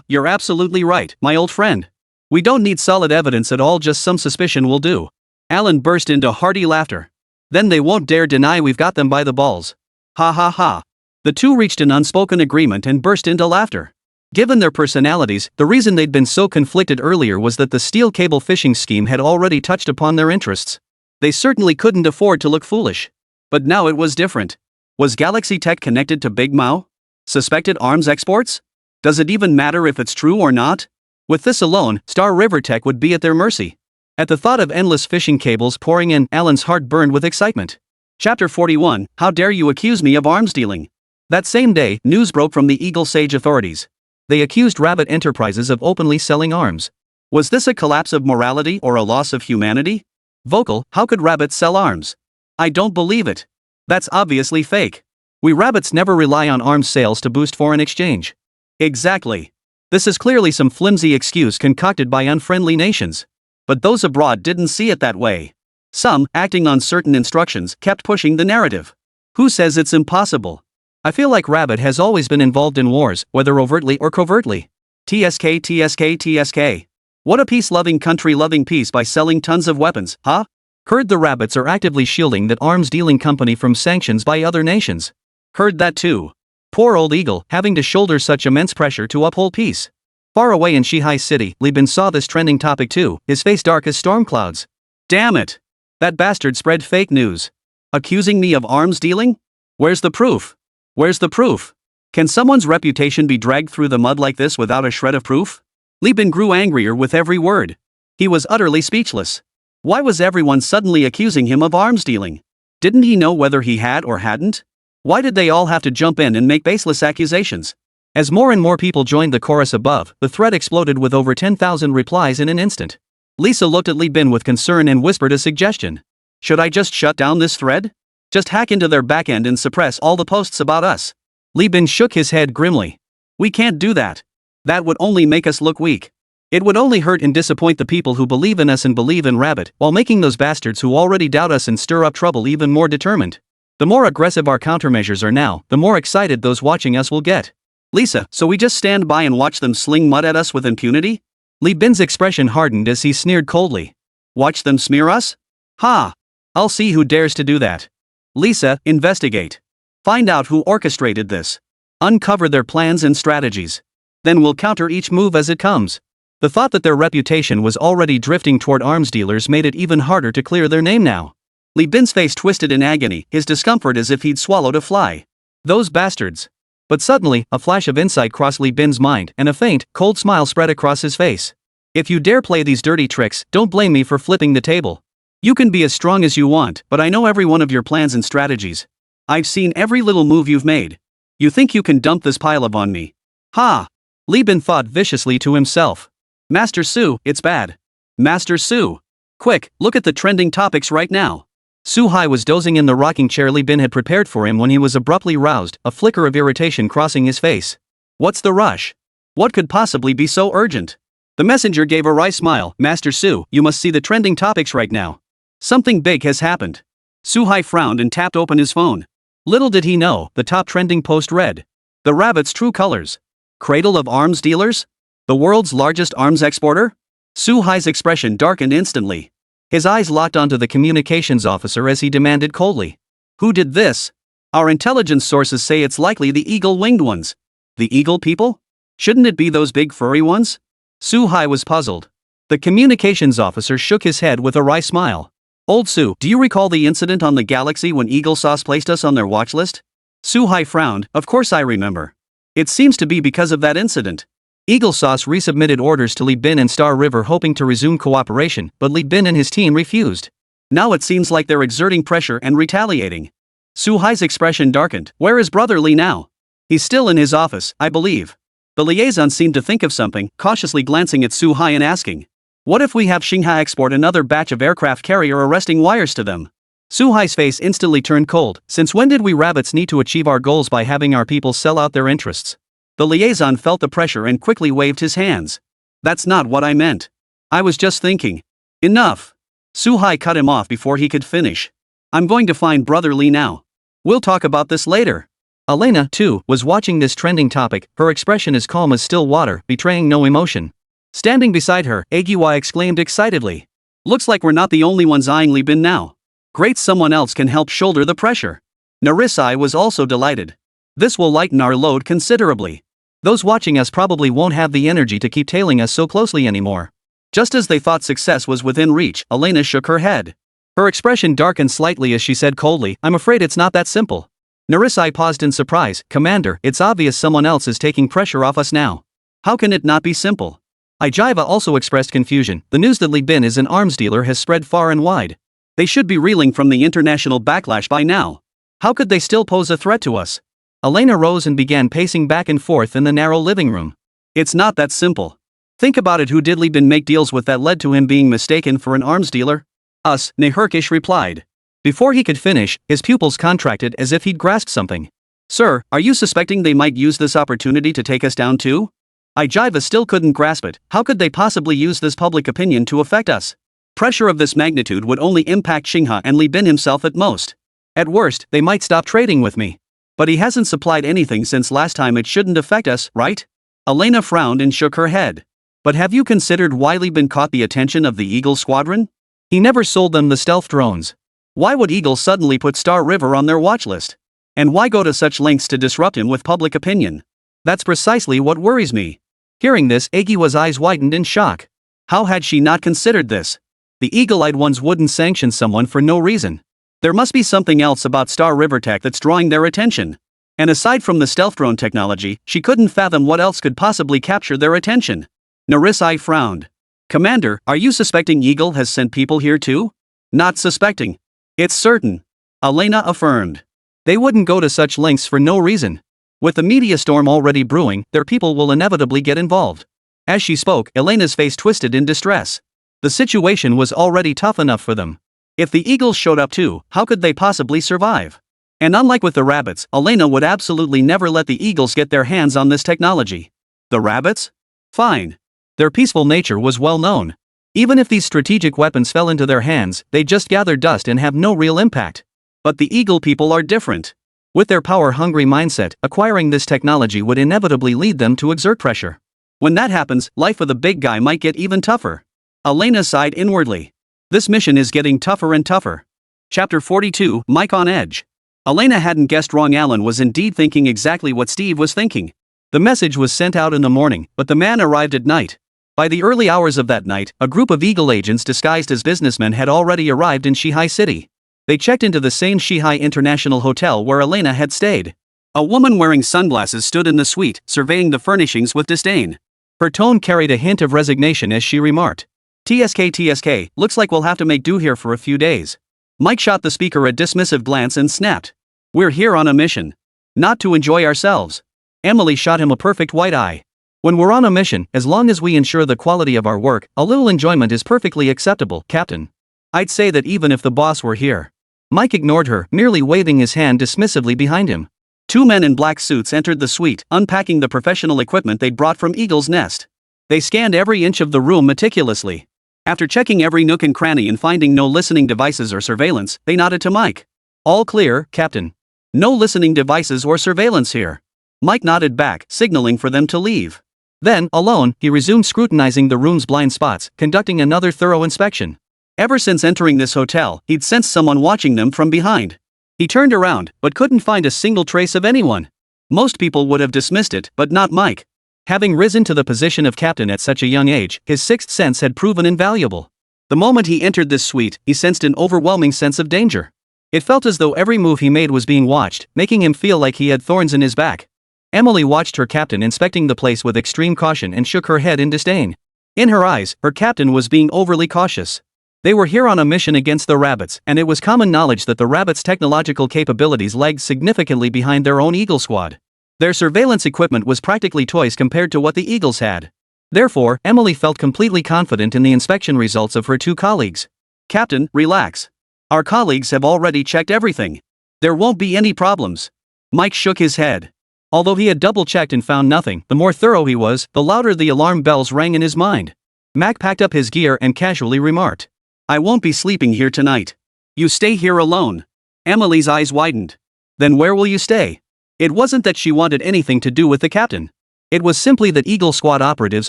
You're absolutely right, my old friend. We don't need solid evidence at all, just some suspicion will do. Alan burst into hearty laughter. Then they won't dare deny we've got them by the balls. Ha ha ha. The two reached an unspoken agreement and burst into laughter. Given their personalities, the reason they'd been so conflicted earlier was that the steel cable fishing scheme had already touched upon their interests. They certainly couldn't afford to look foolish. But now it was different. Was Galaxy Tech connected to Big Mao? Suspected arms exports? Does it even matter if it's true or not? With this alone, Star River Tech would be at their mercy. At the thought of endless fishing cables pouring in, Alan's heart burned with excitement. Chapter 41, How dare you accuse me of arms dealing? That same day, news broke from the Eagle Sage authorities. They accused Rabbit Enterprises of openly selling arms. Was this a collapse of morality or a loss of humanity? Vocal, how could rabbits sell arms? I don't believe it. That's obviously fake. We rabbits never rely on arms sales to boost foreign exchange. Exactly. This is clearly some flimsy excuse concocted by unfriendly nations. But those abroad didn't see it that way. Some, acting on certain instructions, kept pushing the narrative. Who says it's impossible? I feel like Rabbit has always been involved in wars, whether overtly or covertly. TSK, TSK, TSK. What a peace-loving country loving peace by selling tons of weapons, huh? Heard the rabbits are actively shielding that arms-dealing company from sanctions by other nations. Heard that too. Poor old Eagle, having to shoulder such immense pressure to uphold peace. Far away in Shihai City, Li Bin saw this trending topic too, his face dark as storm clouds. Damn it! That bastard spread fake news. Accusing me of arms dealing? Where's the proof? Where's the proof? Can someone's reputation be dragged through the mud like this without a shred of proof? Li Bin grew angrier with every word. He was utterly speechless. Why was everyone suddenly accusing him of arms dealing? Didn't he know whether he had or hadn't? Why did they all have to jump in and make baseless accusations? As more and more people joined the chorus above, the thread exploded with over 10,000 replies in an instant. Lisa looked at Li Bin with concern and whispered a suggestion. Should I just shut down this thread? Just hack into their backend and suppress all the posts about us? Li Bin shook his head grimly. We can't do that. That would only make us look weak. It would only hurt and disappoint the people who believe in us and believe in Rabbit, while making those bastards who already doubt us and stir up trouble even more determined. The more aggressive our countermeasures are now, the more excited those watching us will get. Lisa, so we just stand by and watch them sling mud at us with impunity? Li Bin's expression hardened as he sneered coldly. Watch them smear us? Ha! I'll see who dares to do that. Lisa, investigate. Find out who orchestrated this. Uncover their plans and strategies. Then we'll counter each move as it comes. The thought that their reputation was already drifting toward arms dealers made it even harder to clear their name now. Li Bin's face twisted in agony, his discomfort as if he'd swallowed a fly. Those bastards. But suddenly, a flash of insight crossed Li Bin's mind, and a faint, cold smile spread across his face. If you dare play these dirty tricks, don't blame me for flipping the table. You can be as strong as you want, but I know every one of your plans and strategies. I've seen every little move you've made. You think you can dump this pile on me? Ha! Li Bin thought viciously to himself. Master Su, it's bad. Master Su. Quick, look at the trending topics right now. Su Hai was dozing in the rocking chair Li Bin had prepared for him when he was abruptly roused, a flicker of irritation crossing his face. What's the rush? What could possibly be so urgent? The messenger gave a wry smile. Master Su, you must see the trending topics right now. Something big has happened. Su Hai frowned and tapped open his phone. Little did he know, the top trending post read. The rabbit's true colors. Cradle of arms dealers? The world's largest arms exporter? Su Hai's expression darkened instantly. His eyes locked onto the communications officer as he demanded coldly. Who did this? Our intelligence sources say it's likely the eagle-winged ones. The eagle people? Shouldn't it be those big furry ones? Su Hai was puzzled. The communications officer shook his head with a wry smile. Old Su, do you recall the incident on the Galaxy when Eagle Sauce placed us on their watch list? Su Hai frowned. Of course I remember. It seems to be because of that incident. Eagle Sauce resubmitted orders to Li Bin and Star River hoping to resume cooperation, but Li Bin and his team refused. Now it seems like they're exerting pressure and retaliating. Su Hai's expression darkened. Where is Brother Li now? He's still in his office, I believe. The liaison seemed to think of something, cautiously glancing at Su Hai and asking. What if we have Xingha export another batch of aircraft carrier arresting wires to them? Su Hai's face instantly turned cold. Since when did we rabbits need to achieve our goals by having our people sell out their interests? The liaison felt the pressure and quickly waved his hands. That's not what I meant. I was just thinking. Enough. Su Hai cut him off before he could finish. I'm going to find Brother Li now. We'll talk about this later. Elena, too, was watching this trending topic, her expression as calm as still water, betraying no emotion. Standing beside her, Agiwa exclaimed excitedly. Looks like we're not the only ones eyeing Li Bin now. Great, someone else can help shoulder the pressure. Narisai was also delighted. This will lighten our load considerably. Those watching us probably won't have the energy to keep tailing us so closely anymore. Just as they thought success was within reach, Elena shook her head. Her expression darkened slightly as she said coldly, I'm afraid it's not that simple. Narisai paused in surprise. Commander, it's obvious someone else is taking pressure off us now. How can it not be simple? Ijiva also expressed confusion. The news that Li Bin is an arms dealer has spread far and wide. They should be reeling from the international backlash by now. How could they still pose a threat to us? Elena rose and began pacing back and forth in the narrow living room. It's not that simple. Think about it. Who did Li Bin make deals with that led to him being mistaken for an arms dealer? Us, Nehurkish replied. Before he could finish, his pupils contracted as if he'd grasped something. Sir, are you suspecting they might use this opportunity to take us down too? Ijiva still couldn't grasp it. How could they possibly use this public opinion to affect us? Pressure of this magnitude would only impact Xingha and Li Bin himself at most. At worst, they might stop trading with me. But he hasn't supplied anything since last time. It shouldn't affect us, right? Elena frowned and shook her head. But have you considered why Li Bin caught the attention of the Eagle Squadron? He never sold them the stealth drones. Why would Eagle suddenly put Star River on their watch list? And why go to such lengths to disrupt him with public opinion? That's precisely what worries me. Hearing this, Agiwa's eyes widened in shock. How had she not considered this? The eagle-eyed ones wouldn't sanction someone for no reason. There must be something else about Star River Tech that's drawing their attention. And aside from the stealth drone technology, she couldn't fathom what else could possibly capture their attention. Narisai frowned. Commander, are you suspecting Eagle has sent people here too? Not suspecting. It's certain. Elena affirmed. They wouldn't go to such lengths for no reason. With the media storm already brewing, their people will inevitably get involved. As she spoke, Elena's face twisted in distress. The situation was already tough enough for them. If the Eagles showed up too, how could they possibly survive? And unlike with the rabbits, Elena would absolutely never let the Eagles get their hands on this technology. The rabbits? Fine. Their peaceful nature was well known. Even if these strategic weapons fell into their hands, they'd just gather dust and have no real impact. But the Eagle people are different. With their power-hungry mindset, acquiring this technology would inevitably lead them to exert pressure. When that happens, life for the big guy might get even tougher. Elena sighed inwardly. This mission is getting tougher and tougher. Chapter 42, Mike on Edge. Elena hadn't guessed wrong. Alan was indeed thinking exactly what Steve was thinking. The message was sent out in the morning, but the man arrived at night. By the early hours of that night, a group of Eagle agents disguised as businessmen had already arrived in Shihai City. They checked into the same Shihai International Hotel where Elena had stayed. A woman wearing sunglasses stood in the suite, surveying the furnishings with disdain. Her tone carried a hint of resignation as she remarked, TSK, looks like we'll have to make do here for a few days. Mike shot the speaker a dismissive glance and snapped. We're here on a mission. Not to enjoy ourselves. Emily shot him a perfect white eye. When we're on a mission, as long as we ensure the quality of our work, a little enjoyment is perfectly acceptable, Captain. I'd say that even if the boss were here. Mike ignored her, merely waving his hand dismissively behind him. Two men in black suits entered the suite, unpacking the professional equipment they'd brought from Eagle's Nest. They scanned every inch of the room meticulously. After checking every nook and cranny and finding no listening devices or surveillance, they nodded to Mike. All clear, Captain. No listening devices or surveillance here. Mike nodded back, signaling for them to leave. Then, alone, he resumed scrutinizing the room's blind spots, conducting another thorough inspection. Ever since entering this hotel, he'd sensed someone watching them from behind. He turned around, but couldn't find a single trace of anyone. Most people would have dismissed it, but not Mike. Having risen to the position of captain at such a young age, his sixth sense had proven invaluable. The moment he entered this suite, he sensed an overwhelming sense of danger. It felt as though every move he made was being watched, making him feel like he had thorns in his back. Emily watched her captain inspecting the place with extreme caution and shook her head in disdain. In her eyes, her captain was being overly cautious. They were here on a mission against the rabbits, and it was common knowledge that the rabbits' technological capabilities lagged significantly behind their own Eagle squad. Their surveillance equipment was practically toys compared to what the Eagles had. Therefore, Emily felt completely confident in the inspection results of her two colleagues. Captain, relax. Our colleagues have already checked everything. There won't be any problems. Mike shook his head. Although he had double-checked and found nothing, the more thorough he was, the louder the alarm bells rang in his mind. Mac packed up his gear and casually remarked, I won't be sleeping here tonight. You stay here alone. Emily's eyes widened. Then where will you stay? It wasn't that she wanted anything to do with the captain. It was simply that Eagle Squad operatives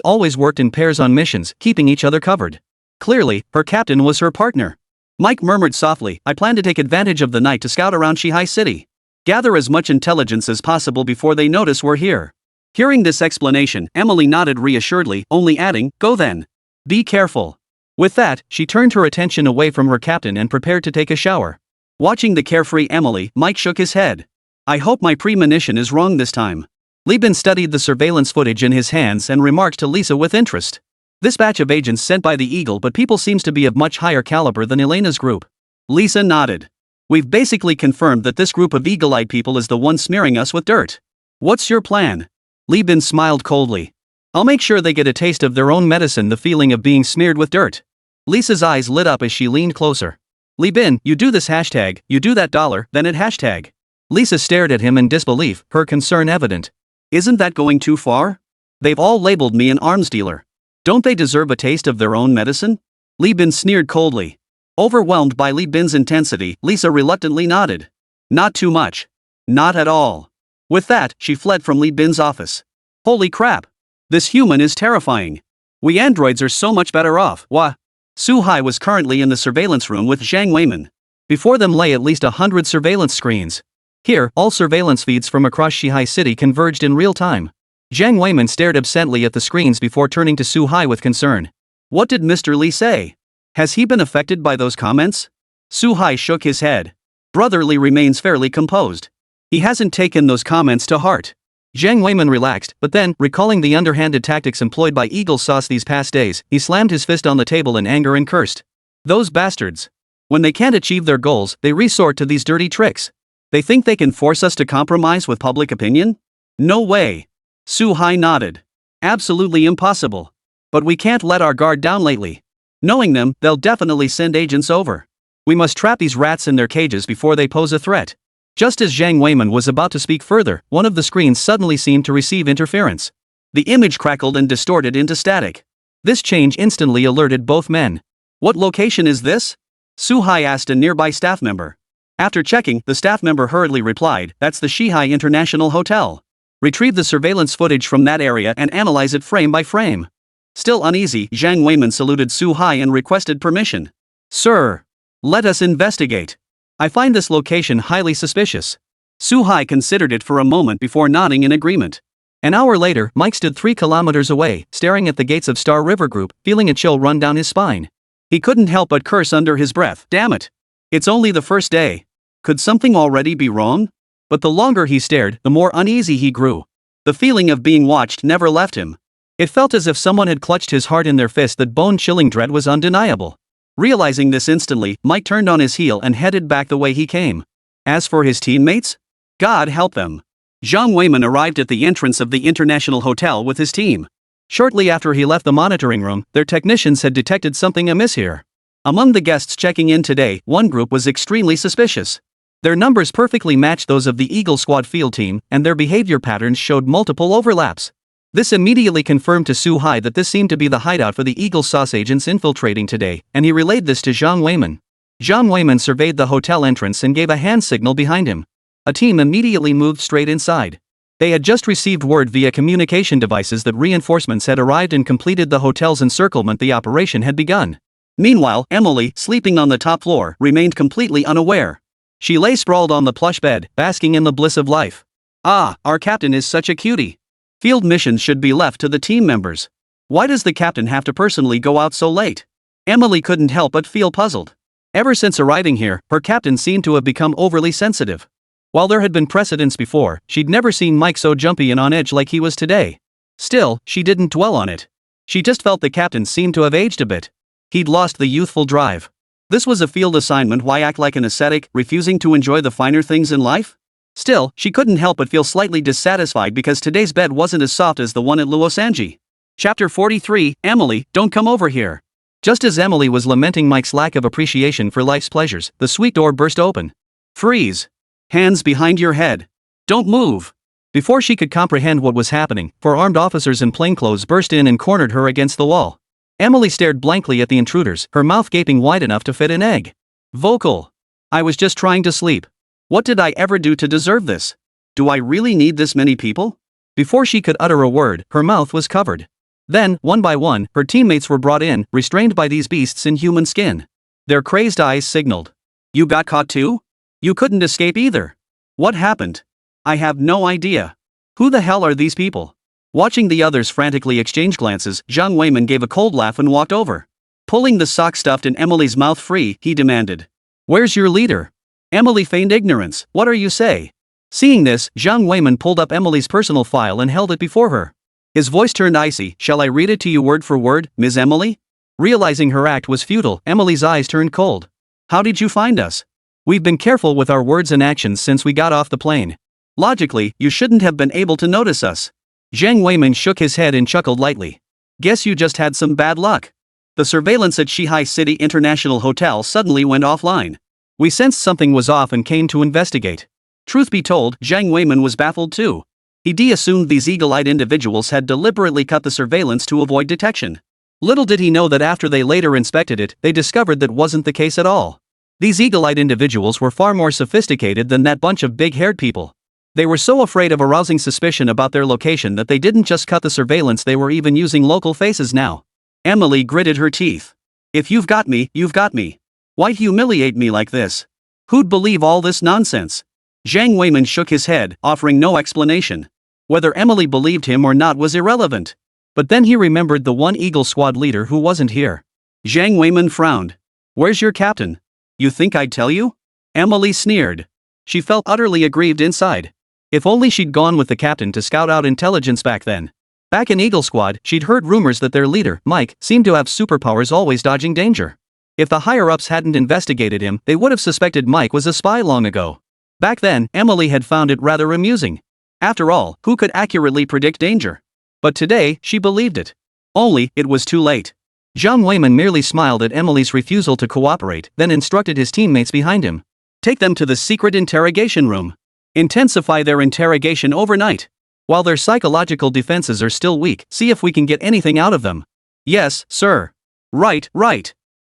always worked in pairs on missions, keeping each other covered. Clearly, her captain was her partner. Mike murmured softly, I plan to take advantage of the night to scout around Shihai City. Gather as much intelligence as possible before they notice we're here. Hearing this explanation, Emily nodded reassuredly, only adding, Go then. Be careful. With that, she turned her attention away from her captain and prepared to take a shower. Watching the carefree Emily, Mike shook his head. I hope my premonition is wrong this time. Liebin studied the surveillance footage in his hands and remarked to Lisa with interest. This batch of agents sent by the Eagle but people seems to be of much higher caliber than Elena's group. Lisa nodded. We've basically confirmed that this group of eagle-eyed people is the one smearing us with dirt. What's your plan? Liebin smiled coldly. I'll make sure they get a taste of their own medicine, the feeling of being smeared with dirt. Lisa's eyes lit up as she leaned closer. Liebin, you do this hashtag, you do that dollar, then it hashtag. Lisa stared at him in disbelief, her concern evident. Isn't that going too far? They've all labeled me an arms dealer. Don't they deserve a taste of their own medicine? Liebin sneered coldly. Overwhelmed by Liebin's intensity, Lisa reluctantly nodded. Not too much. Not at all. With that, she fled from Liebin's office. Holy crap. This human is terrifying. We androids are so much better off. Wah. Su-hai was currently in the surveillance room with Zhang Weiman. Before them lay at least 100 surveillance screens. Here, all surveillance feeds from across Shihai City converged in real time. Zhang Weiman stared absently at the screens before turning to Su-hai with concern. What did Mr. Li say? Has he been affected by those comments? Su-hai shook his head. Brother Li remains fairly composed. He hasn't taken those comments to heart. Zhang Weiman relaxed, but then, recalling the underhanded tactics employed by Eagle Sauce these past days, he slammed his fist on the table in anger and cursed. Those bastards. When they can't achieve their goals, they resort to these dirty tricks. They think they can force us to compromise with public opinion? No way. Su Hai nodded. Absolutely impossible. But we can't let our guard down lately. Knowing them, they'll definitely send agents over. We must trap these rats in their cages before they pose a threat. Just as Zhang Weiman was about to speak further, one of the screens suddenly seemed to receive interference. The image crackled and distorted into static. This change instantly alerted both men. What location is this? Su Hai asked a nearby staff member. After checking, the staff member hurriedly replied, "That's the Shihai International Hotel. Retrieve the surveillance footage from that area and analyze it frame by frame." Still uneasy, Zhang Weiman saluted Su Hai and requested permission. "Sir, let us investigate. I find this location highly suspicious." Su Hai considered it for a moment before nodding in agreement. An hour later, Mike stood 3 kilometers away, staring at the gates of Star River Group, feeling a chill run down his spine. He couldn't help but curse under his breath. Damn it! It's only the first day. Could something already be wrong? But the longer he stared, the more uneasy he grew. The feeling of being watched never left him. It felt as if someone had clutched his heart in their fist. That bone-chilling dread was undeniable. Realizing this instantly, Mike turned on his heel and headed back the way he came. As for his teammates? God help them. Zhang Weiman arrived at the entrance of the International Hotel with his team. Shortly after he left the monitoring room, their technicians had detected something amiss here. Among the guests checking in today, one group was extremely suspicious. Their numbers perfectly matched those of the Eagle Squad field team, and their behavior patterns showed multiple overlaps. This immediately confirmed to Su Hai that this seemed to be the hideout for the Eagle Sauce agents infiltrating today, and he relayed this to Zhang Weiman. Zhang Weiman surveyed the hotel entrance and gave a hand signal behind him. A team immediately moved straight inside. They had just received word via communication devices that reinforcements had arrived and completed the hotel's encirclement. The operation had begun. Meanwhile, Emily, sleeping on the top floor, remained completely unaware. She lay sprawled on the plush bed, basking in the bliss of life. Ah, our captain is such a cutie. Field missions should be left to the team members. Why does the captain have to personally go out so late? Emily couldn't help but feel puzzled. Ever since arriving here, her captain seemed to have become overly sensitive. While there had been precedents before, she'd never seen Mike so jumpy and on edge like he was today. Still, she didn't dwell on it. She just felt the captain seemed to have aged a bit. He'd lost the youthful drive. This was a field assignment. Why act like an ascetic, refusing to enjoy the finer things in life? Still, she couldn't help but feel slightly dissatisfied because today's bed wasn't as soft as the one at Luosanji. Chapter 43, Emily, don't come over here. Just as Emily was lamenting Mike's lack of appreciation for life's pleasures, the suite door burst open. Freeze. Hands behind your head. Don't move. Before she could comprehend what was happening, 4 armed officers in plainclothes burst in and cornered her against the wall. Emily stared blankly at the intruders, her mouth gaping wide enough to fit an egg. Vocal. I was just trying to sleep. What did I ever do to deserve this? Do I really need this many people? Before she could utter a word, her mouth was covered. Then, one by one, her teammates were brought in, restrained by these beasts in human skin. Their crazed eyes signaled. You got caught too? You couldn't escape either. What happened? I have no idea. Who the hell are these people? Watching the others frantically exchange glances, Zhang Weiman gave a cold laugh and walked over. Pulling the sock stuffed in Emily's mouth free, he demanded. Where's your leader? Emily feigned ignorance. What are you say? Seeing this, Zhang Weiman pulled up Emily's personal file and held it before her. His voice turned icy. Shall I read it to you word for word, Ms. Emily? Realizing her act was futile, Emily's eyes turned cold. How did you find us? We've been careful with our words and actions since we got off the plane. Logically, you shouldn't have been able to notice us. Zhang Weiman shook his head and chuckled lightly. Guess you just had some bad luck. The surveillance at Shihai City International Hotel suddenly went offline. We sensed something was off and came to investigate. Truth be told, Zhang Weiman was baffled too. He assumed these eagle-eyed individuals had deliberately cut the surveillance to avoid detection. Little did he know that after they later inspected it, they discovered that wasn't the case at all. These eagle-eyed individuals were far more sophisticated than that bunch of big-haired people. They were so afraid of arousing suspicion about their location that they didn't just cut the surveillance, they were even using local faces now. Emily gritted her teeth. If you've got me, you've got me. Why humiliate me like this? Who'd believe all this nonsense? Zhang Weiman shook his head, offering no explanation. Whether Emily believed him or not was irrelevant. But then he remembered the one Eagle Squad leader who wasn't here. Zhang Weiman frowned. Where's your captain? You think I'd tell you? Emily sneered. she felt utterly aggrieved inside. If only she'd gone with the captain to scout out intelligence back then. Back in Eagle Squad, she'd heard rumors that their leader, Mike, seemed to have superpowers, always dodging danger. If the higher-ups hadn't investigated him, they would have suspected Mike was a spy long ago. Back then, Emily had found it rather amusing. After all, who could accurately predict danger? But today, she believed it. Only, it was too late. Jiang Weiman merely smiled at Emily's refusal to cooperate, then instructed his teammates behind him. Take them to the secret interrogation room. Intensify their interrogation overnight. While their psychological defenses are still weak, see if we can get anything out of them. Yes, sir. Right.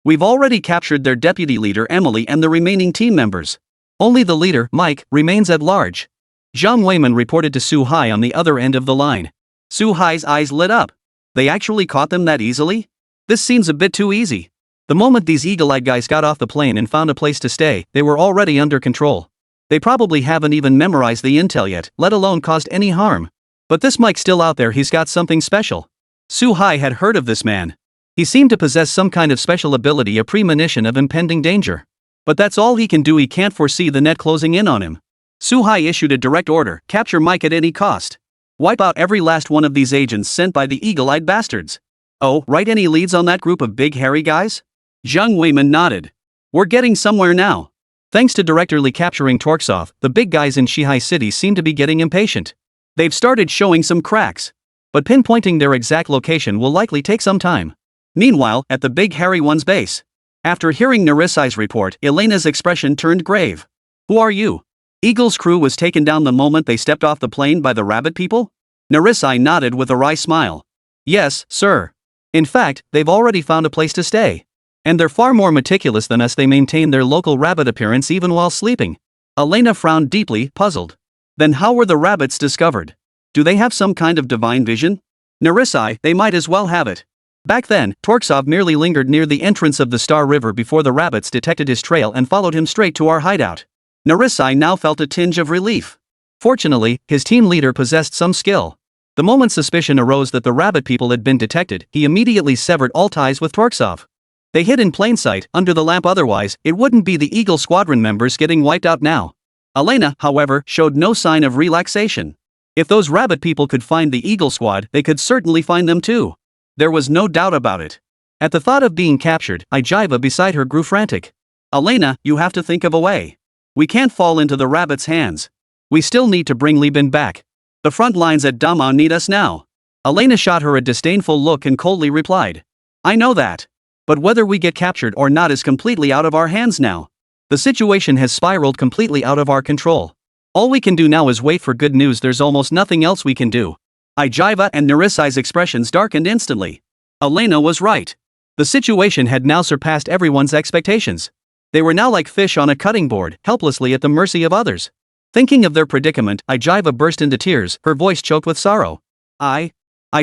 We've already captured their deputy leader Emily and the remaining team members. Only the leader, Mike, remains at large. Jiang Weiman reported to Su Hai on the other end of the line. Su Hai's eyes lit up. They actually caught them that easily? This seems a bit too easy. The moment these eagle-eyed guys got off the plane and found a place to stay, they were already under control. They probably haven't even memorized the intel yet, let alone caused any harm. But this Mike's still out there, he's got something special. Su Hai had heard of this man. He seemed to possess some kind of special ability, a premonition of impending danger. But that's all he can do, he can't foresee the net closing in on him. Su Hai issued a direct order, capture Mike at any cost. Wipe out every last one of these agents sent by the eagle-eyed bastards. Oh, right, any leads on that group of big hairy guys? Jiang Weiman nodded. We're getting somewhere now. Thanks to directly capturing Torksov, the big guys in Shihai City seem to be getting impatient. They've started showing some cracks. But pinpointing their exact location will likely take some time. Meanwhile, at the big hairy one's base. After hearing Narisai's report, Elena's expression turned grave. Who are you? Eagle's crew was taken down the moment they stepped off the plane by the rabbit people? Narisai nodded with a wry smile. Yes, sir. In fact, they've already found a place to stay. And they're far more meticulous than us, they maintain their local rabbit appearance even while sleeping. Elena frowned deeply, puzzled. Then how were the rabbits discovered? Do they have some kind of divine vision? Narisai, they might as well have it. Back then, Torksov merely lingered near the entrance of the Star River before the rabbits detected his trail and followed him straight to our hideout. Narisai now felt a tinge of relief. Fortunately, his team leader possessed some skill. The moment suspicion arose that the rabbit people had been detected, he immediately severed all ties with Torksov. They hid in plain sight, under the lamp, otherwise, it wouldn't be the Eagle Squadron members getting wiped out now. Elena, however, showed no sign of relaxation. If those rabbit people could find the Eagle Squad, they could certainly find them too. There was no doubt about it. At the thought of being captured, Ijiva beside her grew frantic. Elena, you have to think of a way. We can't fall into the rabbits' hands. We still need to bring Li Bin back. The front lines at Damao need us now. Elena shot her a disdainful look and coldly replied. I know that. But whether we get captured or not is completely out of our hands now. The situation has spiraled completely out of our control. All we can do now is wait for good news, there's almost nothing else we can do. Ijiva and Narisai's expressions darkened instantly. Elena was right. The situation had now surpassed everyone's expectations. They were now like fish on a cutting board, helplessly at the mercy of others. Thinking of their predicament, Ijiva burst into tears, her voice choked with sorrow. I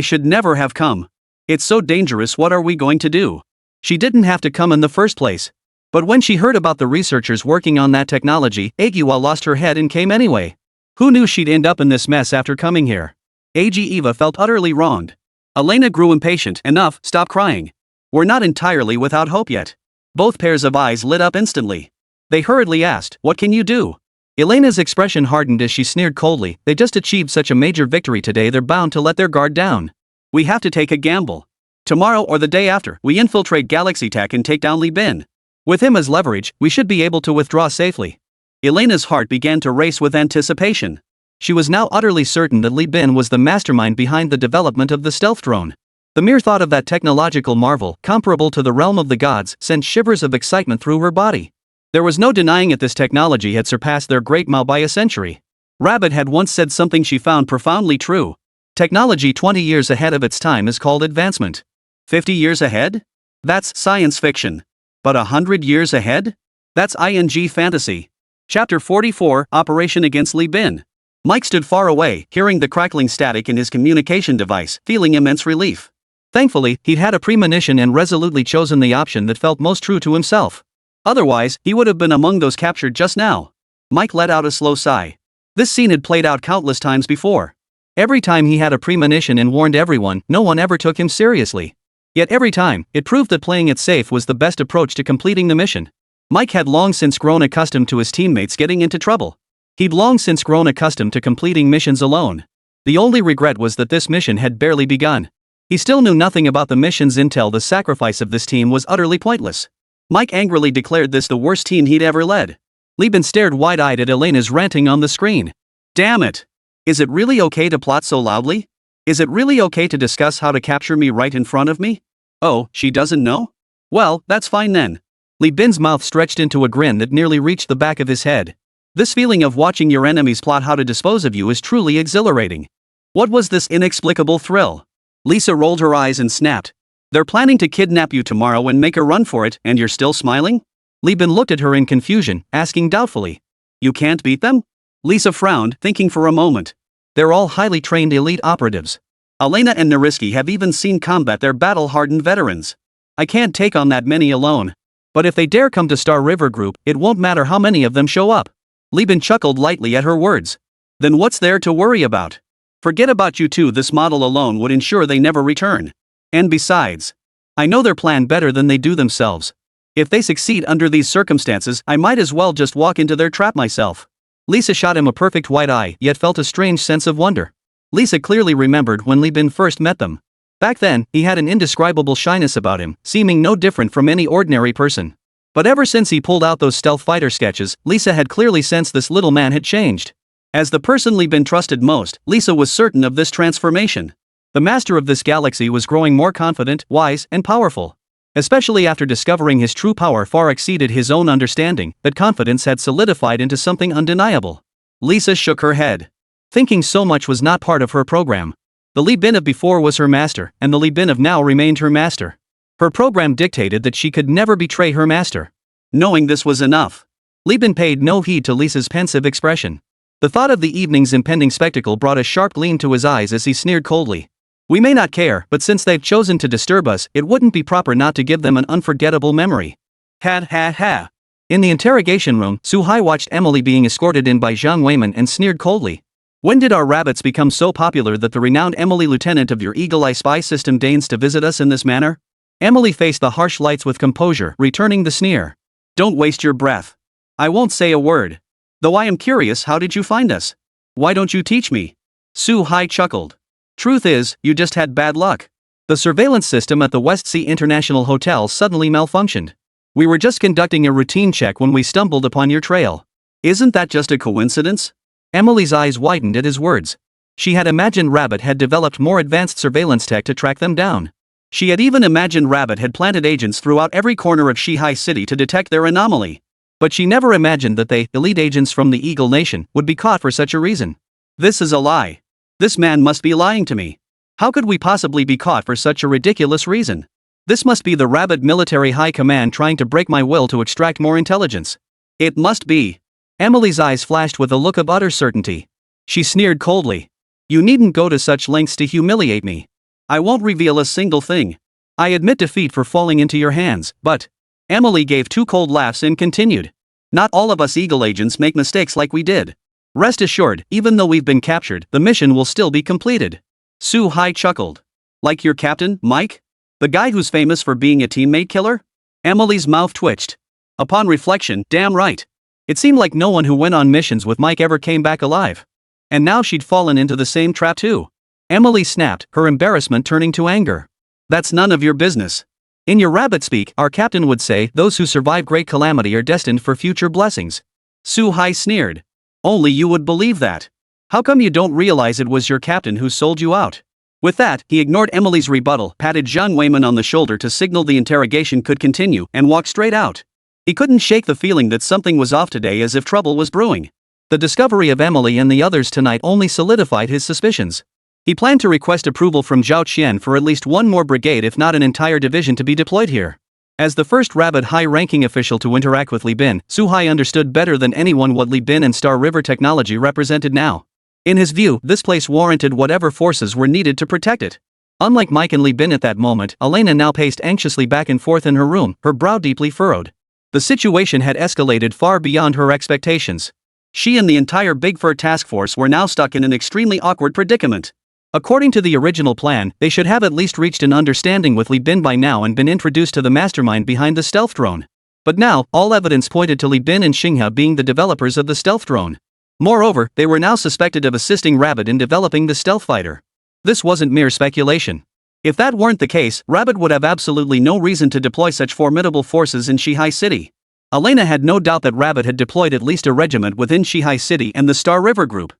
should never have come. It's so dangerous, what are we going to do? She didn't have to come in the first place. But when she heard about the researchers working on that technology, Agiwa lost her head and came anyway. Who knew she'd end up in this mess after coming here? Agiva felt utterly wronged. Elena grew impatient. Enough, stop crying. We're not entirely without hope yet. Both pairs of eyes lit up instantly. They hurriedly asked, what can you do? Elena's expression hardened as she sneered coldly, they just achieved such a major victory today, they're bound to let their guard down. We have to take a gamble. Tomorrow or the day after, we infiltrate Galaxy Tech and take down Li Bin. With him as leverage, we should be able to withdraw safely. Elena's heart began to race with anticipation. She was now utterly certain that Li Bin was the mastermind behind the development of the stealth drone. The mere thought of that technological marvel, comparable to the realm of the gods, sent shivers of excitement through her body. There was no denying it, this technology had surpassed their great Mao by a century. Rabbit had once said something she found profoundly true. Technology 20 years ahead of its time is called advancement. 50 years ahead? That's science fiction. But 100 years ahead? That's ing fantasy. Chapter 44, Operation Against Li Bin. Mike stood far away, hearing the crackling static in his communication device, feeling immense relief. Thankfully, he'd had a premonition and resolutely chosen the option that felt most true to himself. Otherwise, he would have been among those captured just now. Mike let out a slow sigh. This scene had played out countless times before. Every time he had a premonition and warned everyone, no one ever took him seriously. Yet every time, it proved that playing it safe was the best approach to completing the mission. Mike had long since grown accustomed to his teammates getting into trouble. He'd long since grown accustomed to completing missions alone. The only regret was that this mission had barely begun. He still knew nothing about the mission's intel. The sacrifice of this team was utterly pointless. Mike angrily declared this the worst team he'd ever led. Lee Bin stared wide-eyed at Elena's ranting on the screen. Damn it! Is it really okay to plot so loudly? Is it really okay to discuss how to capture me right in front of me? Oh, she doesn't know? Well, that's fine then. Lee Bin's mouth stretched into a grin that nearly reached the back of his head. This feeling of watching your enemies plot how to dispose of you is truly exhilarating. What was this inexplicable thrill? Lisa rolled her eyes and snapped. They're planning to kidnap you tomorrow and make a run for it, and you're still smiling? Lee Bin looked at her in confusion, asking doubtfully. You can't beat them? Lisa frowned, thinking for a moment. They're all highly trained elite operatives. Elena and Nariski have even seen combat. They're battle-hardened veterans. I can't take on that many alone. But if they dare come to Star River Group, it won't matter how many of them show up. Lee Bin chuckled lightly at her words. Then what's there to worry about? Forget about you two. This model alone would ensure they never return. And besides, I know their plan better than they do themselves. If they succeed under these circumstances, I might as well just walk into their trap myself. Lisa shot him a perfect white eye, yet felt a strange sense of wonder. Lisa clearly remembered when Lee Bin first met them. Back then, he had an indescribable shyness about him, seeming no different from any ordinary person. But ever since he pulled out those stealth fighter sketches, Lisa had clearly sensed this little man had changed. As the person Lee Bin trusted most, Lisa was certain of this transformation. The master of this galaxy was growing more confident, wise, and powerful. Especially after discovering his true power far exceeded his own understanding, that confidence had solidified into something undeniable. Lisa shook her head. Thinking so much was not part of her program. The Lee Bin of before was her master, and the Lee Bin of now remained her master. Her program dictated that she could never betray her master. Knowing this was enough, Lee Bin paid no heed to Lisa's pensive expression. The thought of the evening's impending spectacle brought a sharp gleam to his eyes as he sneered coldly. We may not care, but since they've chosen to disturb us, it wouldn't be proper not to give them an unforgettable memory. Ha ha ha. In the interrogation room, Su-hai watched Emily being escorted in by Zhang Weiman and sneered coldly. When did our rabbits become so popular that the renowned Emily, lieutenant of your Eagle Eye spy system, deigns to visit us in this manner? Emily faced the harsh lights with composure, returning the sneer. Don't waste your breath. I won't say a word. Though I am curious, how did you find us? Why don't you teach me? Su-hai chuckled. Truth is, you just had bad luck. The surveillance system at the West Sea International Hotel suddenly malfunctioned. We were just conducting a routine check when we stumbled upon your trail. Isn't that just a coincidence? Emily's eyes widened at his words. She had imagined Rabbit had developed more advanced surveillance tech to track them down. She had even imagined Rabbit had planted agents throughout every corner of Shihai City to detect their anomaly. But she never imagined that they, elite agents from the Eagle Nation, would be caught for such a reason. This is a lie. This man must be lying to me. How could we possibly be caught for such a ridiculous reason? This must be the Rabbit military high command trying to break my will to extract more intelligence. It must be. Emily's eyes flashed with a look of utter certainty. She sneered coldly. You needn't go to such lengths to humiliate me. I won't reveal a single thing. I admit defeat for falling into your hands, but... Emily gave two cold laughs and continued. Not all of us Eagle agents make mistakes like we did. Rest assured, even though we've been captured, the mission will still be completed. Su-hai chuckled. Like your captain, Mike? The guy who's famous for being a teammate killer? Emily's mouth twitched. Upon reflection, damn right. It seemed like no one who went on missions with Mike ever came back alive. And now she'd fallen into the same trap too. Emily snapped, her embarrassment turning to anger. That's none of your business. In your rabbit speak, our captain would say, those who survive great calamity are destined for future blessings. Su-hai sneered. Only you would believe that. How come you don't realize it was your captain who sold you out? With that, he ignored Emily's rebuttal, patted Zhang Weiman on the shoulder to signal the interrogation could continue, and walked straight out. He couldn't shake the feeling that something was off today, as if trouble was brewing. The discovery of Emily and the others tonight only solidified his suspicions. He planned to request approval from Zhao Qian for at least one more brigade, if not an entire division, to be deployed here. As the first Rabbit high-ranking official to interact with Lee Bin, Su-hai understood better than anyone what Lee Bin and Star River technology represented now. In his view, this place warranted whatever forces were needed to protect it. Unlike Mike and Lee Bin at that moment, Elena now paced anxiously back and forth in her room, her brow deeply furrowed. The situation had escalated far beyond her expectations. She and the entire Big Fur task force were now stuck in an extremely awkward predicament. According to the original plan, they should have at least reached an understanding with Lee Bin by now and been introduced to the mastermind behind the stealth drone. But now, all evidence pointed to Lee Bin and Xinghe being the developers of the stealth drone. Moreover, they were now suspected of assisting Rabbit in developing the stealth fighter. This wasn't mere speculation. If that weren't the case, Rabbit would have absolutely no reason to deploy such formidable forces in Shihai City. Elena had no doubt that Rabbit had deployed at least a regiment within Shihai City and the Star River Group.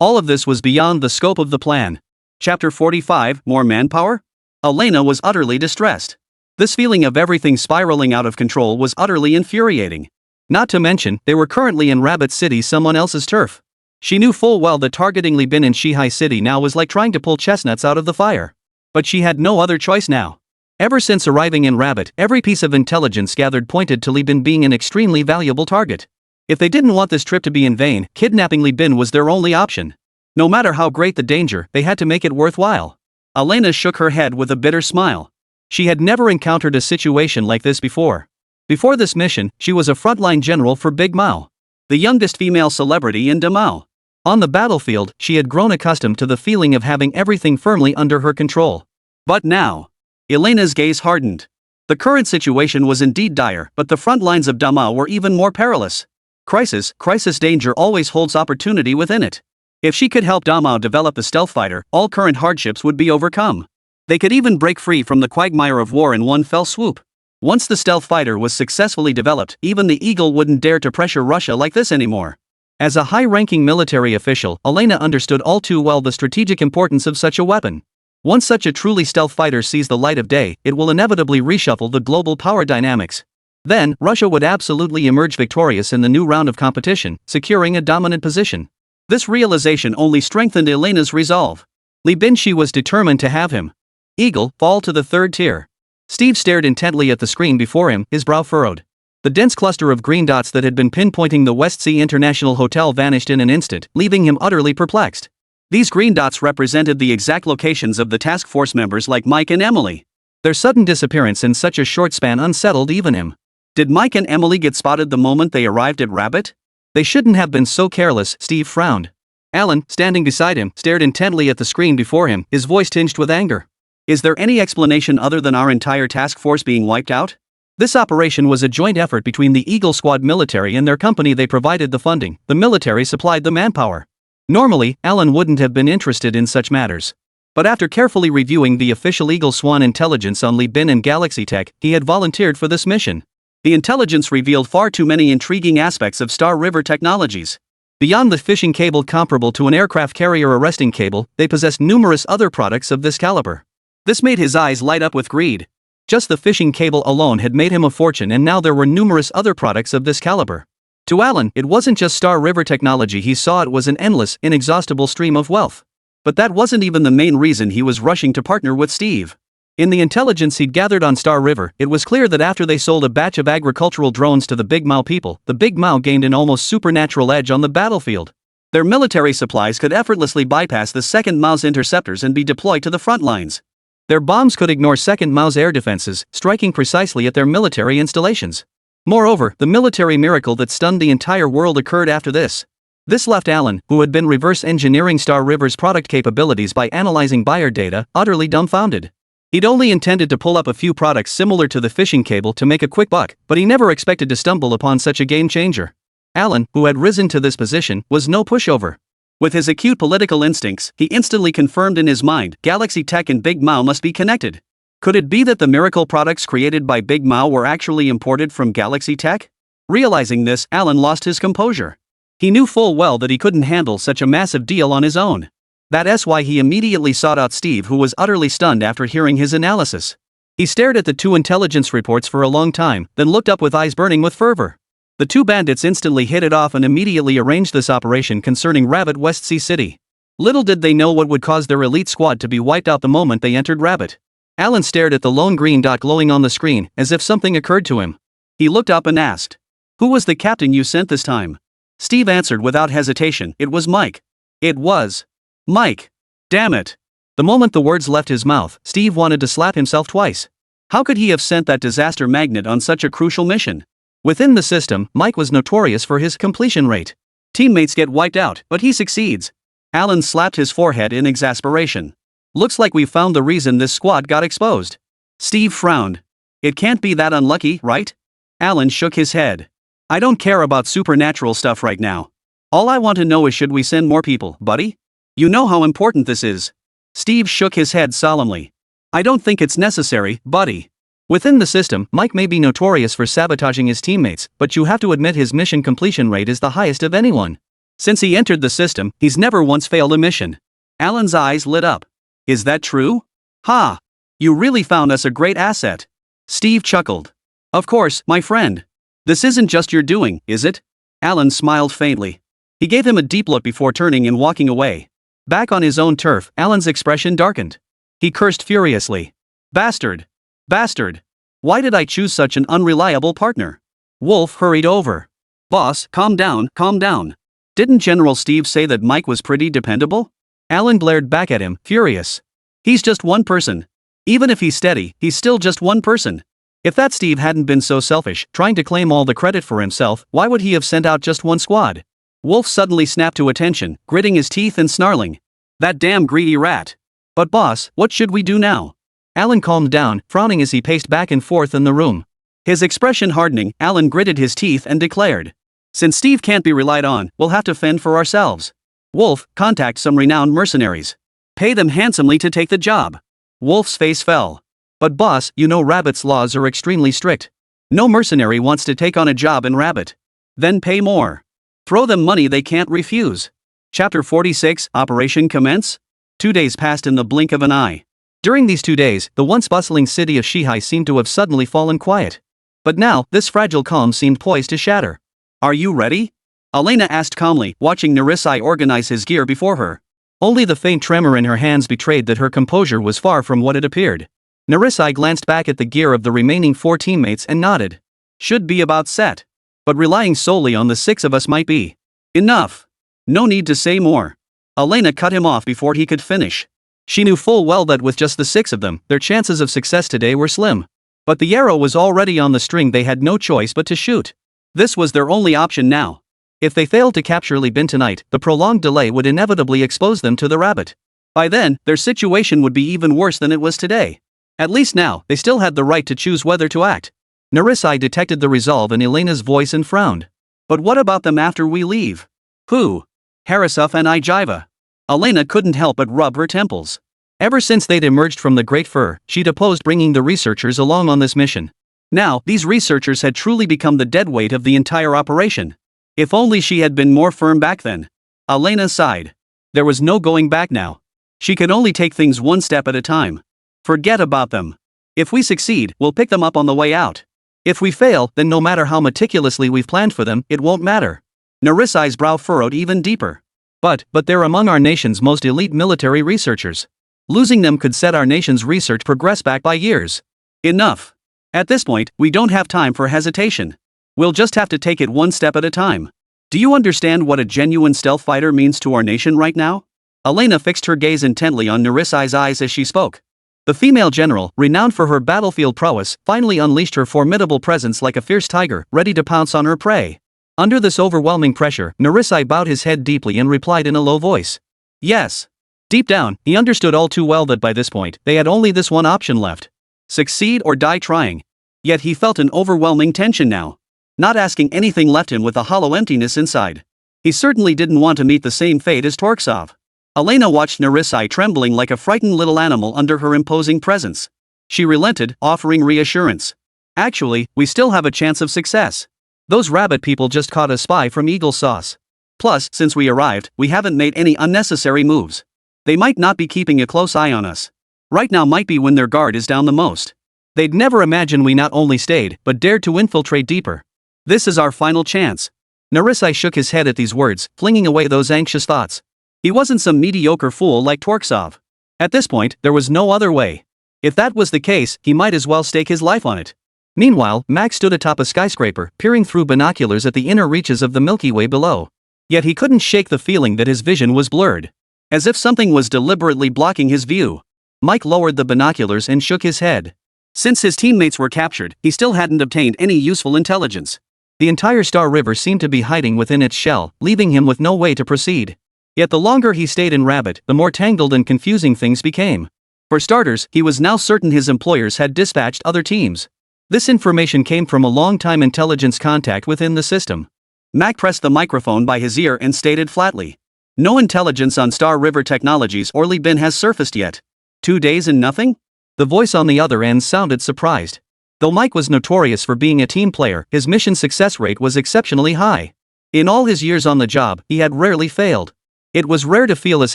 All of this was beyond the scope of the plan. Chapter 45, More Manpower? Elena was utterly distressed. This feeling of everything spiraling out of control was utterly infuriating. Not to mention, they were currently in Rabbit City, someone else's turf. She knew full well that targeting Li Bin in Shihai City now was like trying to pull chestnuts out of the fire. But she had no other choice now. Ever since arriving in Rabbit, every piece of intelligence gathered pointed to Li Bin being an extremely valuable target. If they didn't want this trip to be in vain, kidnapping Li Bin was their only option. No matter how great the danger, they had to make it worthwhile. Elena shook her head with a bitter smile. She had never encountered a situation like this before. Before this mission, she was a frontline general for Big Mao, the youngest female celebrity in Damao. On the battlefield, she had grown accustomed to the feeling of having everything firmly under her control. But now, Elena's gaze hardened. The current situation was indeed dire, but the front lines of Damao were even more perilous. Crisis danger always holds opportunity within it. If she could help Damao develop the stealth fighter, all current hardships would be overcome. They could even break free from the quagmire of war in one fell swoop. Once the stealth fighter was successfully developed, even the Eagle wouldn't dare to pressure Russia like this anymore. As a high-ranking military official, Elena understood all too well the strategic importance of such a weapon. Once such a truly stealth fighter sees the light of day, it will inevitably reshuffle the global power dynamics. Then, Russia would absolutely emerge victorious in the new round of competition, securing a dominant position. This realization only strengthened Elena's resolve. Li Bin, she was determined to have him. Eagle, fall to the third tier. Steve stared intently at the screen before him, his brow furrowed. The dense cluster of green dots that had been pinpointing the West Sea International Hotel vanished in an instant, leaving him utterly perplexed. These green dots represented the exact locations of the task force members like Mike and Emily. Their sudden disappearance in such a short span unsettled even him. Did Mike and Emily get spotted the moment they arrived at Rabbit? They shouldn't have been so careless, Steve frowned. Alan, standing beside him, stared intently at the screen before him, his voice tinged with anger. Is there any explanation other than our entire task force being wiped out? This operation was a joint effort between the Eagle Squad military and their company. They provided the funding, the military supplied the manpower. Normally, Alan wouldn't have been interested in such matters. But after carefully reviewing the official Eagle Swan intelligence on Li Bin and Galaxy Tech, he had volunteered for this mission. The intelligence revealed far too many intriguing aspects of Star River technologies. Beyond the fishing cable comparable to an aircraft carrier arresting cable, they possessed numerous other products of this caliber. This made his eyes light up with greed. Just the fishing cable alone had made him a fortune, and now there were numerous other products of this caliber. To Alan, it wasn't just Star River technology he saw, it was an endless, inexhaustible stream of wealth. But that wasn't even the main reason he was rushing to partner with Steve. In the intelligence he'd gathered on Star River, it was clear that after they sold a batch of agricultural drones to the Big Mao people, the Big Mao gained an almost supernatural edge on the battlefield. Their military supplies could effortlessly bypass the second Mao's interceptors and be deployed to the front lines. Their bombs could ignore second Mao's air defenses, striking precisely at their military installations. Moreover, the military miracle that stunned the entire world occurred after this. This left Alan, who had been reverse engineering Star River's product capabilities by analyzing buyer data, utterly dumbfounded. He'd only intended to pull up a few products similar to the fishing cable to make a quick buck, but he never expected to stumble upon such a game changer. Alan, who had risen to this position, was no pushover. With his acute political instincts, he instantly confirmed in his mind, Galaxy Tech and Big Mao must be connected. Could it be that the miracle products created by Big Mao were actually imported from Galaxy Tech? Realizing this, Alan lost his composure. He knew full well that he couldn't handle such a massive deal on his own. That's why he immediately sought out Steve, who was utterly stunned after hearing his analysis. He stared at the two intelligence reports for a long time, then looked up with eyes burning with fervor. The two bandits instantly hit it off and immediately arranged this operation concerning Rabbit West Sea City. Little did they know what would cause their elite squad to be wiped out the moment they entered Rabbit. Alan stared at the lone green dot glowing on the screen, as if something occurred to him. He looked up and asked, "Who was the captain you sent this time?" Steve answered without hesitation, "It was Mike." It was Mike. Damn it. The moment the words left his mouth, Steve wanted to slap himself twice. How could he have sent that disaster magnet on such a crucial mission? Within the system, Mike was notorious for his completion rate. Teammates get wiped out, but he succeeds. Alan slapped his forehead in exasperation. Looks like we've found the reason this squad got exposed. Steve frowned. It can't be that unlucky, right? Alan shook his head. I don't care about supernatural stuff right now. All I want to know is, should we send more people, buddy? You know how important this is. Steve shook his head solemnly. I don't think it's necessary, buddy. Within the system, Mike may be notorious for sabotaging his teammates, but you have to admit his mission completion rate is the highest of anyone. Since he entered the system, he's never once failed a mission. Alan's eyes lit up. Is that true? Ha! You really found us a great asset. Steve chuckled. Of course, my friend. This isn't just your doing, is it? Alan smiled faintly. He gave him a deep look before turning and walking away. Back on his own turf, Alan's expression darkened. He cursed furiously. Bastard! Bastard! Why did I choose such an unreliable partner? Wolf hurried over. Boss, calm down, calm down. Didn't General Steve say that Mike was pretty dependable? Alan glared back at him, furious. He's just one person. Even if he's steady, he's still just one person. If that Steve hadn't been so selfish, trying to claim all the credit for himself, why would he have sent out just one squad? Wolf suddenly snapped to attention, gritting his teeth and snarling. That damn greedy rat. But boss, what should we do now? Alan calmed down, frowning as he paced back and forth in the room. His expression hardening, Alan gritted his teeth and declared. Since Steve can't be relied on, we'll have to fend for ourselves. Wolf, contact some renowned mercenaries. Pay them handsomely to take the job. Wolf's face fell. But boss, you know Rabbit's laws are extremely strict. No mercenary wants to take on a job in Rabbit. Then pay more. Throw them money they can't refuse. Chapter 46, Operation Commence? 2 days passed in the blink of an eye. During these 2 days, the once bustling city of Shihai seemed to have suddenly fallen quiet. But now, this fragile calm seemed poised to shatter. Are you ready? Elena asked calmly, watching Narisai organize his gear before her. Only the faint tremor in her hands betrayed that her composure was far from what it appeared. Narisai glanced back at the gear of the remaining 4 teammates and nodded. Should be about set. But relying solely on the 6 of us might be. Enough. No need to say more. Elena cut him off before he could finish. She knew full well that with just the 6 of them, their chances of success today were slim. But the arrow was already on the string. They had no choice but to shoot. This was their only option now. If they failed to capture Li Bin tonight, the prolonged delay would inevitably expose them to the Rabbit. By then, their situation would be even worse than it was today. At least now, they still had the right to choose whether to act. Narisai detected the resolve in Elena's voice and frowned. But what about them after we leave? Who? Harasuf and Ijiva. Elena couldn't help but rub her temples. Ever since they'd emerged from the Great Fur, she'd opposed bringing the researchers along on this mission. Now, these researchers had truly become the deadweight of the entire operation. If only she had been more firm back then. Elena sighed. There was no going back now. She could only take things one step at a time. Forget about them. If we succeed, we'll pick them up on the way out. If we fail, then no matter how meticulously we've planned for them, it won't matter. Narisai's brow furrowed even deeper. But they're among our nation's most elite military researchers. Losing them could set our nation's research progress back by years. Enough. At this point, we don't have time for hesitation. We'll just have to take it one step at a time. Do you understand what a genuine stealth fighter means to our nation right now? Elena fixed her gaze intently on Narisai's eyes as she spoke. The female general, renowned for her battlefield prowess, finally unleashed her formidable presence like a fierce tiger, ready to pounce on her prey. Under this overwhelming pressure, Narisai bowed his head deeply and replied in a low voice. Yes. Deep down, he understood all too well that by this point, they had only this one option left. Succeed or die trying. Yet he felt an overwhelming tension now. Not asking anything left him with a hollow emptiness inside. He certainly didn't want to meet the same fate as Torksov. Elena watched Narisai trembling like a frightened little animal under her imposing presence. She relented, offering reassurance. Actually, we still have a chance of success. Those Rabbit people just caught a spy from Eagle Sauce. Plus, since we arrived, we haven't made any unnecessary moves. They might not be keeping a close eye on us. Right now might be when their guard is down the most. They'd never imagine we not only stayed, but dared to infiltrate deeper. This is our final chance. Narisai shook his head at these words, flinging away those anxious thoughts. He wasn't some mediocre fool like Torksov. At this point, there was no other way. If that was the case, he might as well stake his life on it. Meanwhile, Max stood atop a skyscraper, peering through binoculars at the inner reaches of the Milky Way below. Yet he couldn't shake the feeling that his vision was blurred. As if something was deliberately blocking his view. Mike lowered the binoculars and shook his head. Since his teammates were captured, he still hadn't obtained any useful intelligence. The entire Star River seemed to be hiding within its shell, leaving him with no way to proceed. Yet the longer he stayed in Rabbit, the more tangled and confusing things became. For starters, he was now certain his employers had dispatched other teams. This information came from a long-time intelligence contact within the system. Mac pressed the microphone by his ear and stated flatly. No intelligence on Star River Technologies or Lee Bin has surfaced yet. 2 days and nothing? The voice on the other end sounded surprised. Though Mike was notorious for being a team player, his mission success rate was exceptionally high. In all his years on the job, he had rarely failed. It was rare to feel as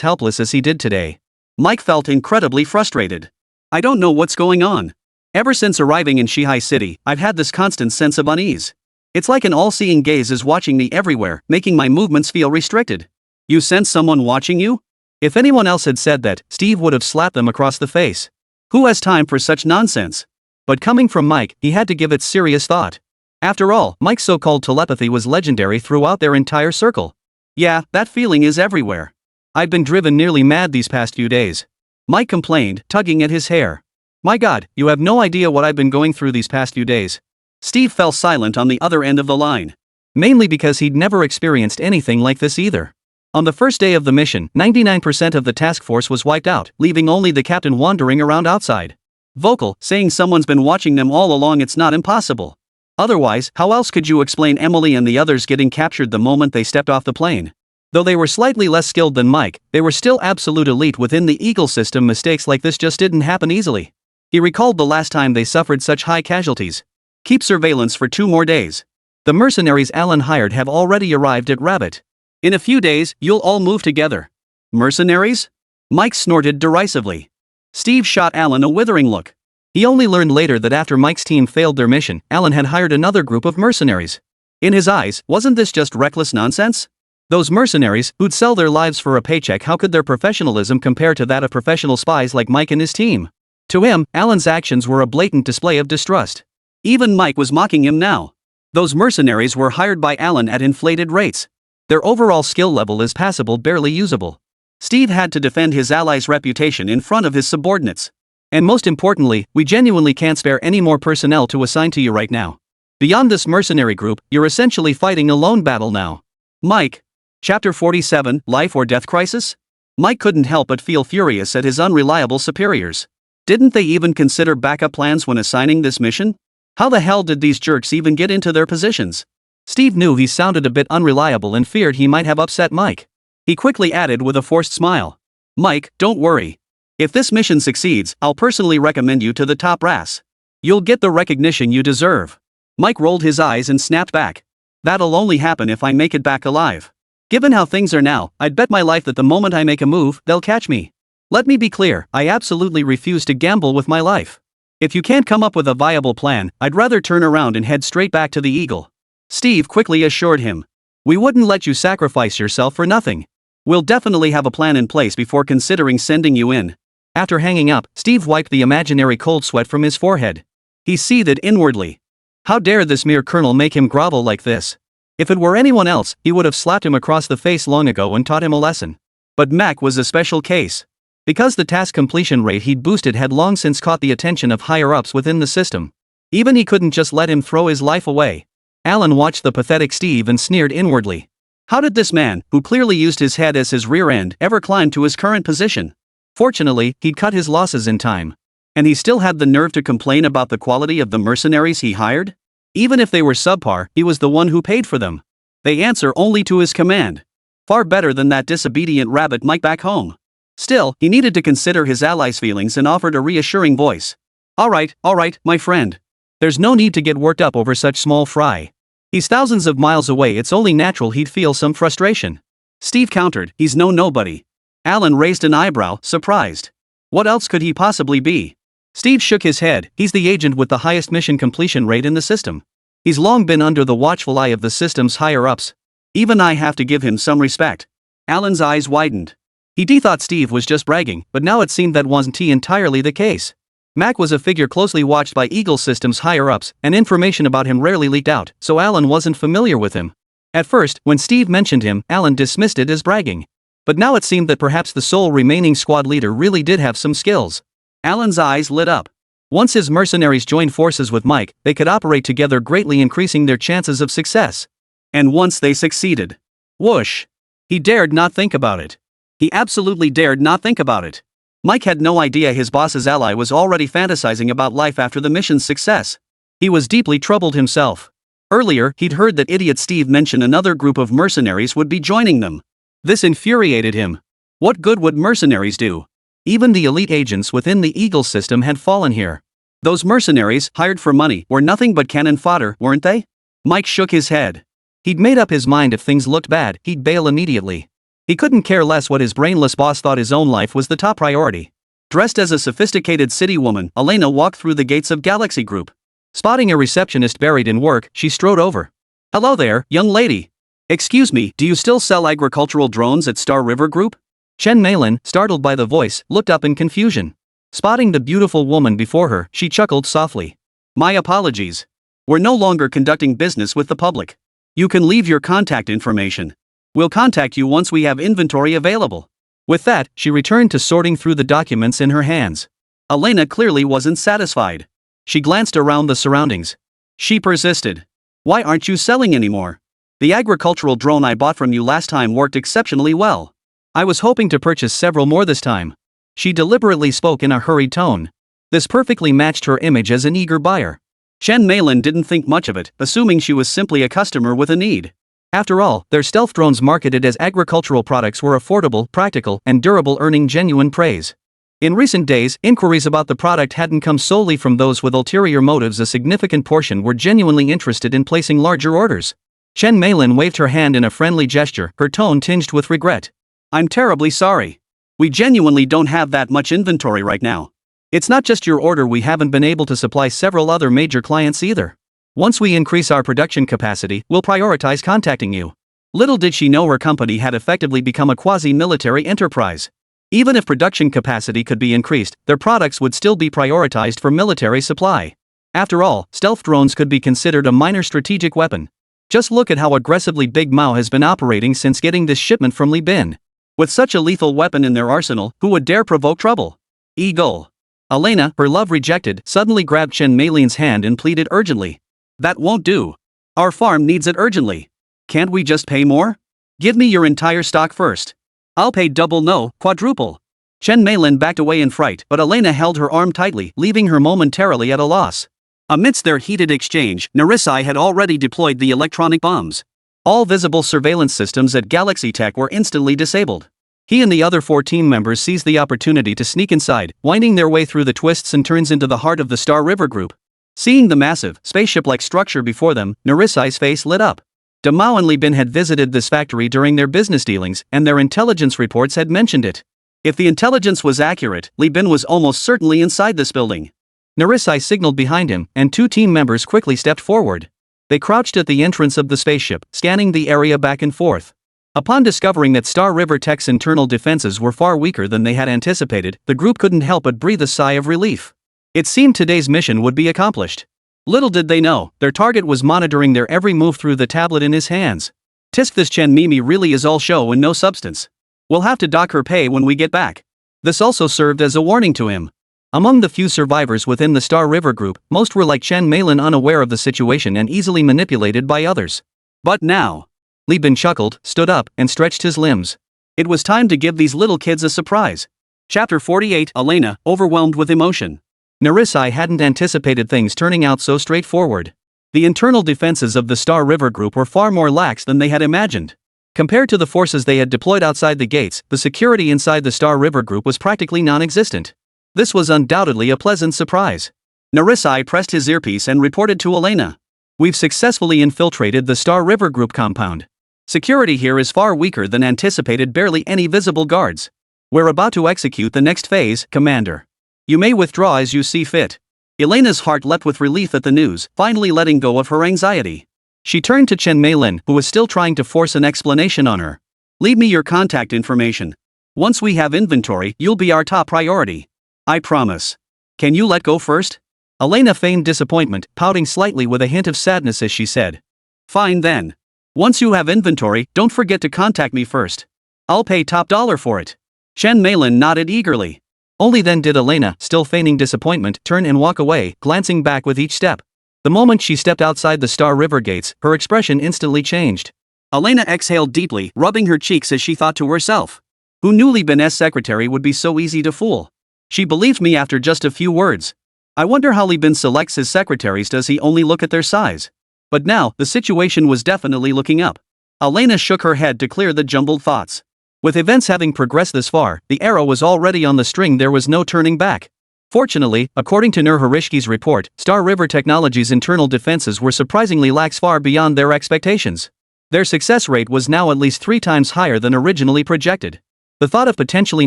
helpless as he did today. Mike felt incredibly frustrated. I don't know what's going on. Ever since arriving in Shihai City, I've had this constant sense of unease. It's like an all-seeing gaze is watching me everywhere, making my movements feel restricted. You sense someone watching you? If anyone else had said that, Steve would have slapped them across the face. Who has time for such nonsense? But coming from Mike, he had to give it serious thought. After all, Mike's so-called telepathy was legendary throughout their entire circle. Yeah, that feeling is everywhere. I've been driven nearly mad these past few days. Mike complained, tugging at his hair. My God, you have no idea what I've been going through these past few days. Steve fell silent on the other end of the line. Mainly because he'd never experienced anything like this either. On the first day of the mission, 99% of the task force was wiped out, leaving only the captain wandering around outside. Vocal, saying someone's been watching them all along. It's not impossible. Otherwise, how else could you explain Emily and the others getting captured the moment they stepped off the plane? Though they were slightly less skilled than Mike, they were still absolute elite within the Eagle system. Mistakes like this just didn't happen easily. He recalled the last time they suffered such high casualties. Keep surveillance for 2 more days. The mercenaries Alan hired have already arrived at Rabbit. In a few days, you'll all move together. Mercenaries? Mike snorted derisively. Steve shot Alan a withering look. He only learned later that after Mike's team failed their mission, Alan had hired another group of mercenaries. In his eyes, wasn't this just reckless nonsense? Those mercenaries, who'd sell their lives for a paycheck, how could their professionalism compare to that of professional spies like Mike and his team? To him, Alan's actions were a blatant display of distrust. Even Mike was mocking him now. Those mercenaries were hired by Alan at inflated rates. Their overall skill level is passable, barely usable. Steve had to defend his ally's reputation in front of his subordinates. And most importantly, we genuinely can't spare any more personnel to assign to you right now. Beyond this mercenary group, you're essentially fighting a lone battle now. Mike. Chapter 47, Life or Death Crisis? Mike couldn't help but feel furious at his unreliable superiors. Didn't they even consider backup plans when assigning this mission? How the hell did these jerks even get into their positions? Steve knew he sounded a bit unreliable and feared he might have upset Mike. He quickly added with a forced smile. Mike, don't worry. If this mission succeeds, I'll personally recommend you to the top brass. You'll get the recognition you deserve. Mike rolled his eyes and snapped back. That'll only happen if I make it back alive. Given how things are now, I'd bet my life that the moment I make a move, they'll catch me. Let me be clear, I absolutely refuse to gamble with my life. If you can't come up with a viable plan, I'd rather turn around and head straight back to the Eagle. Steve quickly assured him. We wouldn't let you sacrifice yourself for nothing. We'll definitely have a plan in place before considering sending you in. After hanging up, Steve wiped the imaginary cold sweat from his forehead. He seethed inwardly. How dare this mere colonel make him grovel like this? If it were anyone else, he would have slapped him across the face long ago and taught him a lesson. But Mac was a special case. Because the task completion rate he'd boosted had long since caught the attention of higher-ups within the system. Even he couldn't just let him throw his life away. Alan watched the pathetic Steve and sneered inwardly. How did this man, who clearly used his head as his rear end, ever climb to his current position? Fortunately, he'd cut his losses in time. And he still had the nerve to complain about the quality of the mercenaries he hired? Even if they were subpar, he was the one who paid for them. They answer only to his command. Far better than that disobedient rabbit Mike back home. Still, he needed to consider his allies' feelings and offered a reassuring voice. All right, my friend. There's no need to get worked up over such small fry. He's thousands of miles away, it's only natural he'd feel some frustration. Steve countered, he's no nobody. Alan raised an eyebrow, surprised. What else could he possibly be? Steve shook his head, he's the agent with the highest mission completion rate in the system. He's long been under the watchful eye of the system's higher-ups. Even I have to give him some respect. Alan's eyes widened. He thought Steve was just bragging, but now it seemed that wasn't entirely the case. Mac was a figure closely watched by Eagle Systems higher-ups, and information about him rarely leaked out, so Alan wasn't familiar with him. At first, when Steve mentioned him, Alan dismissed it as bragging. But now it seemed that perhaps the sole remaining squad leader really did have some skills. Alan's eyes lit up. Once his mercenaries joined forces with Mike, they could operate together, greatly increasing their chances of success. And once they succeeded. Whoosh! He dared not think about it. He absolutely dared not think about it. Mike had no idea his boss's ally was already fantasizing about life after the mission's success. He was deeply troubled himself. Earlier, he'd heard that idiot Steve mention another group of mercenaries would be joining them. This infuriated him. What good would mercenaries do? Even the elite agents within the Eagle system had fallen here. Those mercenaries, hired for money, were nothing but cannon fodder, weren't they? Mike shook his head. He'd made up his mind if things looked bad, he'd bail immediately. He couldn't care less what his brainless boss thought his own life was the top priority. Dressed as a sophisticated city woman, Elena walked through the gates of Galaxy Group. Spotting a receptionist buried in work, she strode over. "Hello there, young lady. Excuse me, do you still sell agricultural drones at Star River Group?" Chen Meilin, startled by the voice, looked up in confusion. Spotting the beautiful woman before her, she chuckled softly. "My apologies. We're no longer conducting business with the public. You can leave your contact information. We'll contact you once we have inventory available." With that, she returned to sorting through the documents in her hands. Elena clearly wasn't satisfied. She glanced around the surroundings. She persisted. "Why aren't you selling anymore? The agricultural drone I bought from you last time worked exceptionally well. I was hoping to purchase several more this time." She deliberately spoke in a hurried tone. This perfectly matched her image as an eager buyer. Chen Meilin didn't think much of it, assuming she was simply a customer with a need. After all, their stealth drones marketed as agricultural products were affordable, practical, and durable, earning genuine praise. In recent days, inquiries about the product hadn't come solely from those with ulterior motives. A significant portion were genuinely interested in placing larger orders. Chen Meilin waved her hand in a friendly gesture, her tone tinged with regret. "I'm terribly sorry. We genuinely don't have that much inventory right now. It's not just your order, we haven't been able to supply several other major clients either. Once we increase our production capacity, we'll prioritize contacting you." Little did she know her company had effectively become a quasi-military enterprise. Even if production capacity could be increased, their products would still be prioritized for military supply. After all, stealth drones could be considered a minor strategic weapon. Just look at how aggressively Big Mao has been operating since getting this shipment from Li Bin. With such a lethal weapon in their arsenal, who would dare provoke trouble? Eagle. Elena, her love rejected, suddenly grabbed Chen Meilin's hand and pleaded urgently. "That won't do. Our farm needs it urgently. Can't we just pay more? Give me your entire stock first. I'll pay double, no, quadruple." Chen Meilin backed away in fright, but Elena held her arm tightly, leaving her momentarily at a loss. Amidst their heated exchange, Narisai had already deployed the electronic bombs. All visible surveillance systems at Galaxy Tech were instantly disabled. He and the other 4 team members seized the opportunity to sneak inside, winding their way through the twists and turns into the heart of the Star River Group. Seeing the massive, spaceship-like structure before them, Narisai's face lit up. Mao and Li Bin had visited this factory during their business dealings, and their intelligence reports had mentioned it. If the intelligence was accurate, Li Bin was almost certainly inside this building. Narisai signaled behind him, and 2 team members quickly stepped forward. They crouched at the entrance of the spaceship, scanning the area back and forth. Upon discovering that Star River Tech's internal defenses were far weaker than they had anticipated, the group couldn't help but breathe a sigh of relief. It seemed today's mission would be accomplished. Little did they know, their target was monitoring their every move through the tablet in his hands. "Tisk, this Chen Mimi really is all show and no substance. We'll have to dock her pay when we get back." This also served as a warning to him. Among the few survivors within the Star River Group, most were like Chen Meilin, unaware of the situation and easily manipulated by others. But now, Li Bin chuckled, stood up, and stretched his limbs. It was time to give these little kids a surprise. Chapter 48. Elena, overwhelmed with emotion. Narisai hadn't anticipated things turning out so straightforward. The internal defenses of the Star River Group were far more lax than they had imagined. Compared to the forces they had deployed outside the gates, the security inside the Star River Group was practically non-existent. This was undoubtedly a pleasant surprise. Narisai pressed his earpiece and reported to Elena. "We've successfully infiltrated the Star River Group compound. Security here is far weaker than anticipated, barely any visible guards. We're about to execute the next phase, Commander. You may withdraw as you see fit." Elena's heart leapt with relief at the news, finally letting go of her anxiety. She turned to Chen Meilin, who was still trying to force an explanation on her. "Leave me your contact information. Once we have inventory, you'll be our top priority. I promise. Can you let go first?" Elena feigned disappointment, pouting slightly with a hint of sadness as she said. "Fine then. Once you have inventory, don't forget to contact me first. I'll pay top dollar for it." Chen Meilin nodded eagerly. Only then did Elena, still feigning disappointment, turn and walk away, glancing back with each step. The moment she stepped outside the Star River gates, her expression instantly changed. Elena exhaled deeply, rubbing her cheeks as she thought to herself. Who knew Li Bin's secretary would be so easy to fool? She believed me after just a few words. I wonder how Li Bin selects his secretaries. Does he only look at their size? But now, the situation was definitely looking up. Elena shook her head to clear the jumbled thoughts. With events having progressed this far, the arrow was already on the string, there was no turning back. Fortunately, according to Nur Harishki's report, Star River Technologies' internal defenses were surprisingly lax, far beyond their expectations. Their success rate was now at least 3 times higher than originally projected. The thought of potentially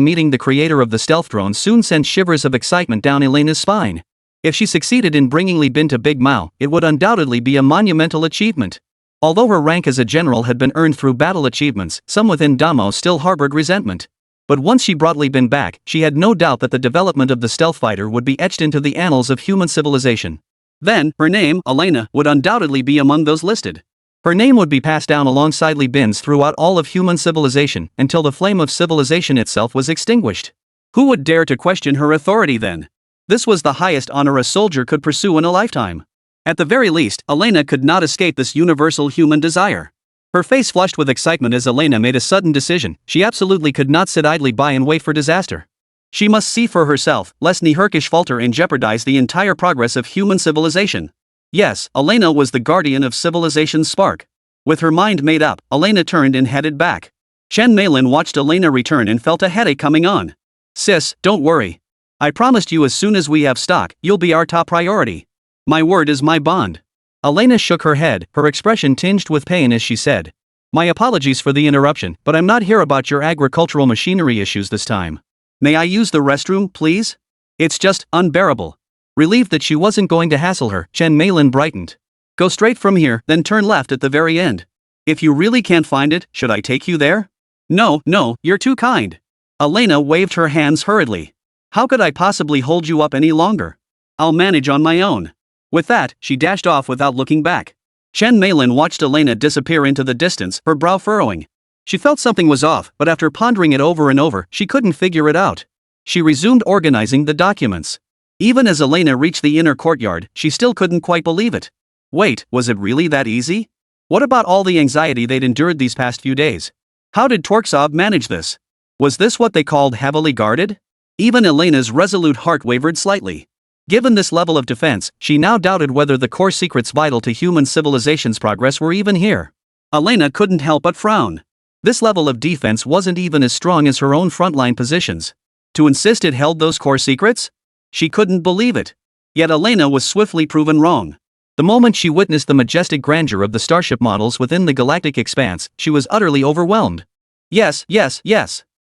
meeting the creator of the stealth drone soon sent shivers of excitement down Elena's spine. If she succeeded in bringing Li Bin to Big Mao, it would undoubtedly be a monumental achievement. Although her rank as a general had been earned through battle achievements, some within Damo still harbored resentment. But once she brought Li Bin back, she had no doubt that the development of the stealth fighter would be etched into the annals of human civilization. Then, her name, Elena, would undoubtedly be among those listed. Her name would be passed down alongside Li Bin's throughout all of human civilization, until the flame of civilization itself was extinguished. Who would dare to question her authority then? This was the highest honor a soldier could pursue in a lifetime. At the very least, Elena could not escape this universal human desire. Her face flushed with excitement as Elena made a sudden decision. She absolutely could not sit idly by and wait for disaster. She must see for herself, lest Nihirkish falter and jeopardize the entire progress of human civilization. Yes, Elena was the guardian of civilization's spark. With her mind made up, Elena turned and headed back. Chen Meilin watched Elena return and felt a headache coming on. Sis, don't worry. I promised you as soon as we have stock, you'll be our top priority. My word is my bond. Elena shook her head, her expression tinged with pain as she said. My apologies for the interruption, but I'm not here about your agricultural machinery issues this time. May I use the restroom, please? It's just unbearable. Relieved that she wasn't going to hassle her, Chen Meilin brightened. Go straight from here, then turn left at the very end. If you really can't find it, should I take you there? No, you're too kind. Elena waved her hands hurriedly. How could I possibly hold you up any longer? I'll manage on my own. With that, she dashed off without looking back. Chen Meilin watched Elena disappear into the distance, her brow furrowing. She felt something was off, but after pondering it over and over, she couldn't figure it out. She resumed organizing the documents. Even as Elena reached the inner courtyard, she still couldn't quite believe it. Wait, was it really that easy? What about all the anxiety they'd endured these past few days? How did Torksov manage this? Was this what they called heavily guarded? Even Elena's resolute heart wavered slightly. Given this level of defense, she now doubted whether the core secrets vital to human civilization's progress were even here. Elena couldn't help but frown. This level of defense wasn't even as strong as her own frontline positions. To insist it held those core secrets? She couldn't believe it. Yet Elena was swiftly proven wrong. The moment she witnessed the majestic grandeur of the starship models within the galactic expanse, she was utterly overwhelmed. Yes.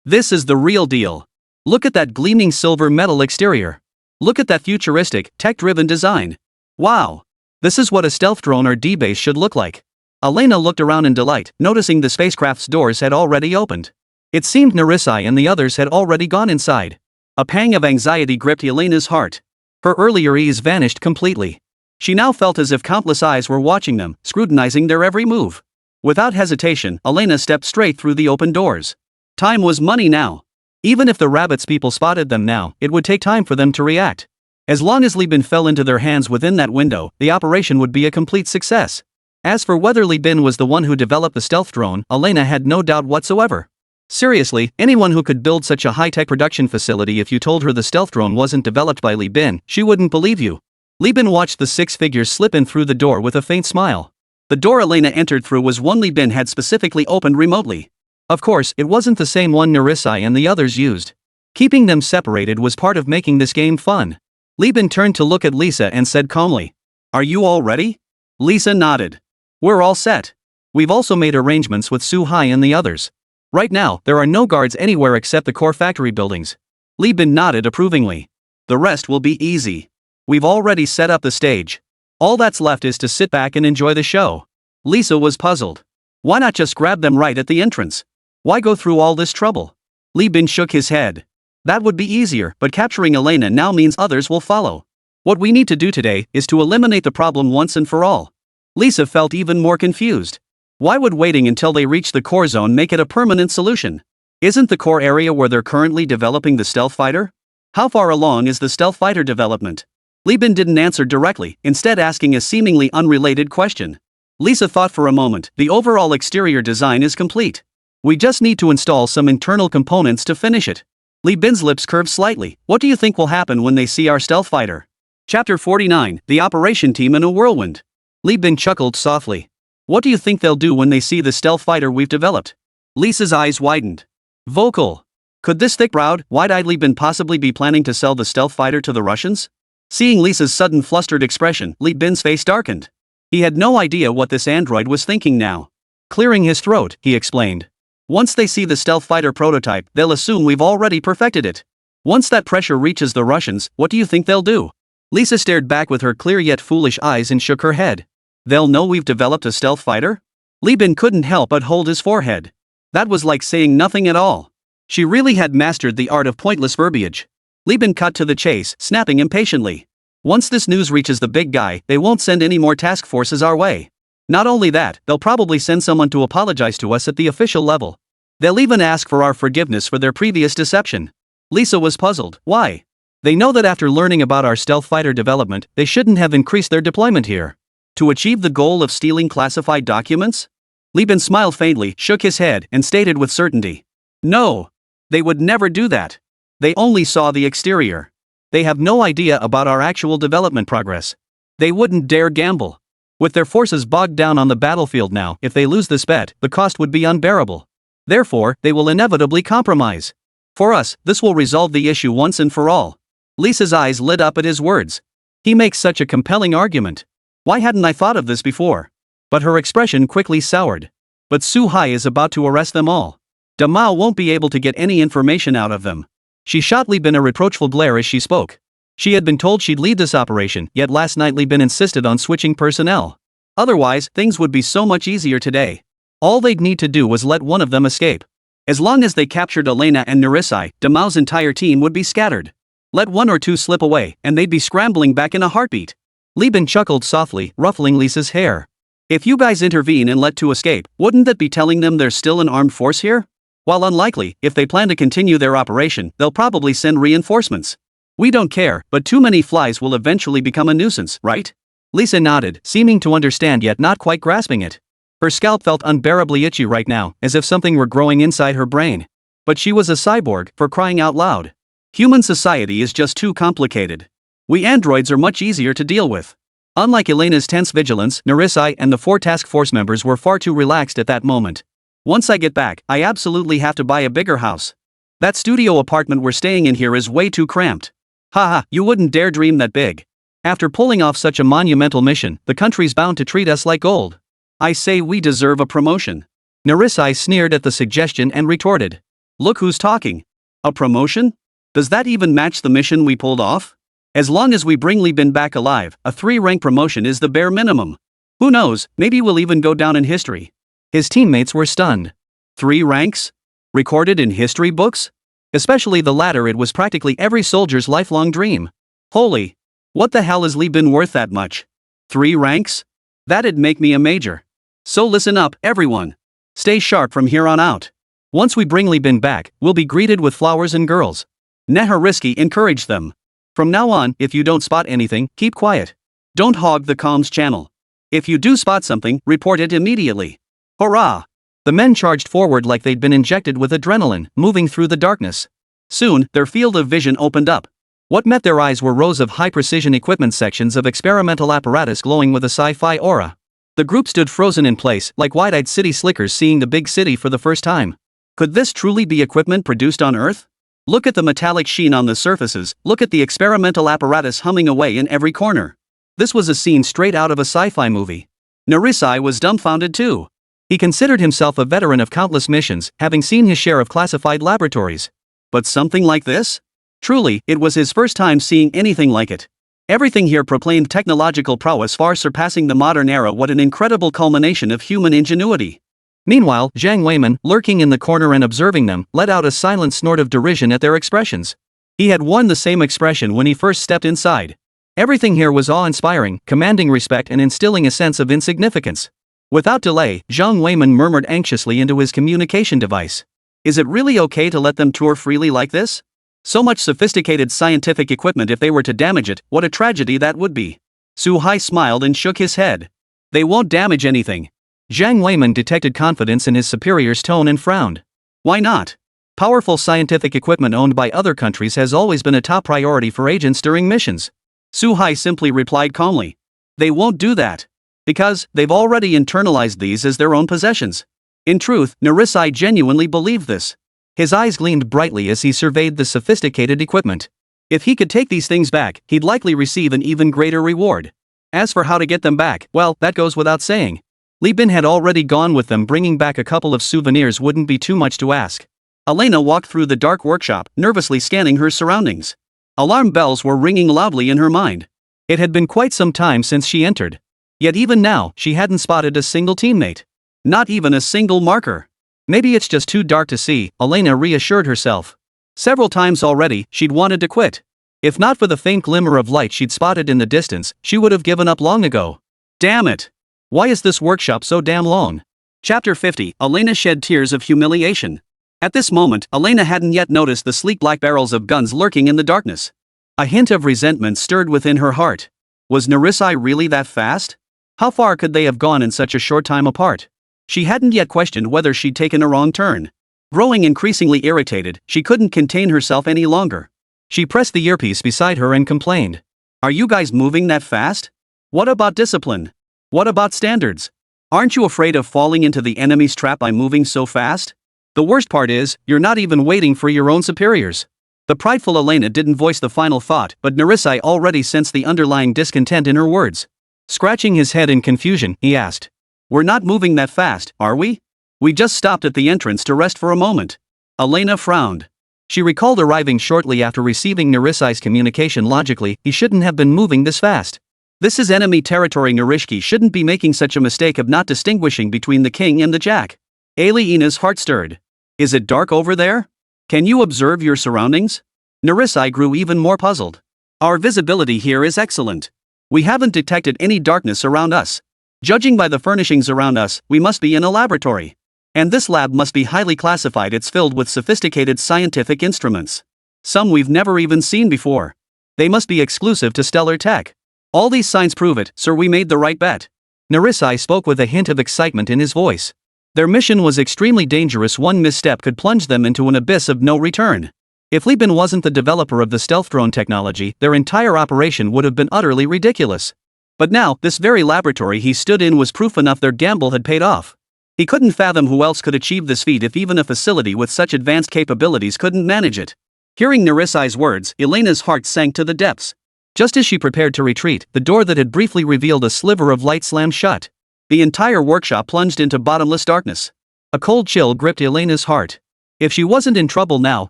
This is the real deal. Look at that gleaming silver metal exterior. Look at that futuristic, tech-driven design. Wow. This is what a stealth drone or D-base should look like. Elena looked around in delight, noticing the spacecraft's doors had already opened. It seemed Narisai and the others had already gone inside. A pang of anxiety gripped Elena's heart. Her earlier ease vanished completely. She now felt as if countless eyes were watching them, scrutinizing their every move. Without hesitation, Elena stepped straight through the open doors. Time was money now. Even if the rabbits people spotted them now, it would take time for them to react. As long as Li Bin fell into their hands within that window, the operation would be a complete success. As for whether Li Bin was the one who developed the stealth drone, Elena had no doubt whatsoever. Seriously, anyone who could build such a high-tech production facility, if you told her the stealth drone wasn't developed by Li Bin, she wouldn't believe you. Li Bin watched the 6 figures slip in through the door with a faint smile. The door Elena entered through was one Li Bin had specifically opened remotely. Of course, it wasn't the same one Narisai and the others used. Keeping them separated was part of making this game fun. Li Bin turned to look at Lisa and said calmly, "Are you all ready?" Lisa nodded. "We're all set. We've also made arrangements with Su Hai and the others. Right now, there are no guards anywhere except the core factory buildings." Li Bin nodded approvingly. "The rest will be easy. We've already set up the stage. All that's left is to sit back and enjoy the show." Lisa was puzzled. Why not just grab them right at the entrance? Why go through all this trouble? Li Bin shook his head. That would be easier, but capturing Elena now means others will follow. What we need to do today is to eliminate the problem once and for all. Lisa felt even more confused. Why would waiting until they reach the core zone make it a permanent solution? Isn't the core area where they're currently developing the stealth fighter? How far along is the stealth fighter development? Li Bin didn't answer directly, instead asking a seemingly unrelated question. Lisa thought for a moment. The overall exterior design is complete. We just need to install some internal components to finish it. Li Bin's lips curved slightly. What do you think will happen when they see our stealth fighter? Chapter 49, The Operation Team in a Whirlwind. Li Bin chuckled softly. What do you think they'll do when they see the stealth fighter we've developed? Lisa's eyes widened. Vocal. Could this thick-browed, wide-eyed Li Bin possibly be planning to sell the stealth fighter to the Russians? Seeing Lisa's sudden flustered expression, Li Bin's face darkened. He had no idea what this android was thinking now. Clearing his throat, he explained. Once they see the stealth fighter prototype, they'll assume we've already perfected it. Once that pressure reaches the Russians, what do you think they'll do? Lisa stared back with her clear yet foolish eyes and shook her head. They'll know we've developed a stealth fighter? Li Bin couldn't help but hold his forehead. That was like saying nothing at all. She really had mastered the art of pointless verbiage. Li Bin cut to the chase, snapping impatiently. Once this news reaches the big guy, they won't send any more task forces our way. Not only that, they'll probably send someone to apologize to us at the official level. They'll even ask for our forgiveness for their previous deception. Lisa was puzzled. Why? They know that after learning about our stealth fighter development, they shouldn't have increased their deployment here. To achieve the goal of stealing classified documents? Li Bin smiled faintly, shook his head, and stated with certainty. No. They would never do that. They only saw the exterior. They have no idea about our actual development progress. They wouldn't dare gamble. With their forces bogged down on the battlefield now, if they lose this bet, the cost would be unbearable. Therefore, they will inevitably compromise. For us, this will resolve the issue once and for all. Lisa's eyes lit up at his words. He makes such a compelling argument. Why hadn't I thought of this before? But her expression quickly soured. But Su Hai is about to arrest them all. Da Mao won't be able to get any information out of them. She shot Li Bin a reproachful glare as she spoke. She had been told she'd lead this operation, yet last night Li Bin insisted on switching personnel. Otherwise, things would be so much easier today. All they'd need to do was let one of them escape. As long as they captured Elena and Narisai, Da Mao's entire team would be scattered. Let one or two slip away, and they'd be scrambling back in a heartbeat. Li Bin chuckled softly, ruffling Lisa's hair. If you guys intervene and let two escape, wouldn't that be telling them there's still an armed force here? While unlikely, if they plan to continue their operation, they'll probably send reinforcements. We don't care, but too many flies will eventually become a nuisance, right? Lisa nodded, seeming to understand yet not quite grasping it. Her scalp felt unbearably itchy right now, as if something were growing inside her brain. But she was a cyborg, for crying out loud. Human society is just too complicated. We androids are much easier to deal with. Unlike Elena's tense vigilance, Narisai and the 4 task force members were far too relaxed at that moment. Once I get back, I absolutely have to buy a bigger house. That studio apartment we're staying in here is way too cramped. Haha, you wouldn't dare dream that big. After pulling off such a monumental mission, the country's bound to treat us like gold. I say we deserve a promotion. Narisai sneered at the suggestion and retorted. Look who's talking. A promotion? Does that even match the mission we pulled off? As long as we bring Li Bin back alive, a 3-rank promotion is the bare minimum. Who knows, maybe we'll even go down in history. His teammates were stunned. 3 ranks? Recorded in history books? Especially the latter, it was practically every soldier's lifelong dream. Holy! What the hell is Li Bin worth that much? 3 ranks? That'd make me a major. So listen up, everyone. Stay sharp from here on out. Once we bring Li Bin back, we'll be greeted with flowers and girls. Nehariski encouraged them. From now on, if you don't spot anything, keep quiet. Don't hog the comms channel. If you do spot something, report it immediately. Hurrah! The men charged forward like they'd been injected with adrenaline, moving through the darkness. Soon, their field of vision opened up. What met their eyes were rows of high-precision equipment sections of experimental apparatus glowing with a sci-fi aura. The group stood frozen in place, like wide-eyed city slickers seeing the big city for the first time. Could this truly be equipment produced on Earth? Look at the metallic sheen on the surfaces, look at the experimental apparatus humming away in every corner. This was a scene straight out of a sci-fi movie. Narisai was dumbfounded too. He considered himself a veteran of countless missions, having seen his share of classified laboratories. But something like this? Truly, it was his first time seeing anything like it. Everything here proclaimed technological prowess far surpassing the modern era. What an incredible culmination of human ingenuity. Meanwhile, Zhang Weiman, lurking in the corner and observing them, let out a silent snort of derision at their expressions. He had worn the same expression when he first stepped inside. Everything here was awe-inspiring, commanding respect and instilling a sense of insignificance. Without delay, Zhang Weiman murmured anxiously into his communication device. Is it really okay to let them tour freely like this? So much sophisticated scientific equipment, if they were to damage it, what a tragedy that would be. Su Hai smiled and shook his head. They won't damage anything. Zhang Weiman detected confidence in his superior's tone and frowned. Why not? Powerful scientific equipment owned by other countries has always been a top priority for agents during missions. Su Hai simply replied calmly. They won't do that. Because they've already internalized these as their own possessions. In truth, Narisai genuinely believed this. His eyes gleamed brightly as he surveyed the sophisticated equipment. If he could take these things back, he'd likely receive an even greater reward. As for how to get them back, well, that goes without saying. Li Bin had already gone with them. Bringing back a couple of souvenirs wouldn't be too much to ask. Elena walked through the dark workshop, nervously scanning her surroundings. Alarm bells were ringing loudly in her mind. It had been quite some time since she entered. Yet even now, she hadn't spotted a single teammate. Not even a single marker. Maybe it's just too dark to see, Elena reassured herself. Several times already, she'd wanted to quit. If not for the faint glimmer of light she'd spotted in the distance, she would have given up long ago. Damn it! Why is this workshop so damn long? Chapter 50, Elena shed tears of humiliation. At this moment, Elena hadn't yet noticed the sleek black barrels of guns lurking in the darkness. A hint of resentment stirred within her heart. Was Narisai really that fast? How far could they have gone in such a short time apart? She hadn't yet questioned whether she'd taken a wrong turn. Growing increasingly irritated, she couldn't contain herself any longer. She pressed the earpiece beside her and complained. Are you guys moving that fast? What about discipline? What about standards? Aren't you afraid of falling into the enemy's trap by moving so fast? The worst part is, you're not even waiting for your own superiors. The prideful Elena didn't voice the final thought, but Narisai already sensed the underlying discontent in her words. Scratching his head in confusion, he asked. We're not moving that fast, are we? We just stopped at the entrance to rest for a moment. Elena frowned. She recalled arriving shortly after receiving Narisai's communication. Logically, he shouldn't have been moving this fast. This is enemy territory. Narishki shouldn't be making such a mistake of not distinguishing between the king and the jack. Aliena's heart stirred. Is it dark over there? Can you observe your surroundings? Narisai grew even more puzzled. Our visibility here is excellent. We haven't detected any darkness around us. Judging by the furnishings around us, we must be in a laboratory. And this lab must be highly classified. It's filled with sophisticated scientific instruments. Some we've never even seen before. They must be exclusive to stellar tech. All these signs prove it, sir. We made the right bet. Narisai spoke with a hint of excitement in his voice. Their mission was extremely dangerous. One misstep could plunge them into an abyss of no return. If Li Bin wasn't the developer of the stealth drone technology, their entire operation would have been utterly ridiculous. But now, this very laboratory he stood in was proof enough their gamble had paid off. He couldn't fathom who else could achieve this feat if even a facility with such advanced capabilities couldn't manage it. Hearing Narisai's words, Elena's heart sank to the depths. Just as she prepared to retreat, the door that had briefly revealed a sliver of light slammed shut. The entire workshop plunged into bottomless darkness. A cold chill gripped Elena's heart. If she wasn't in trouble now,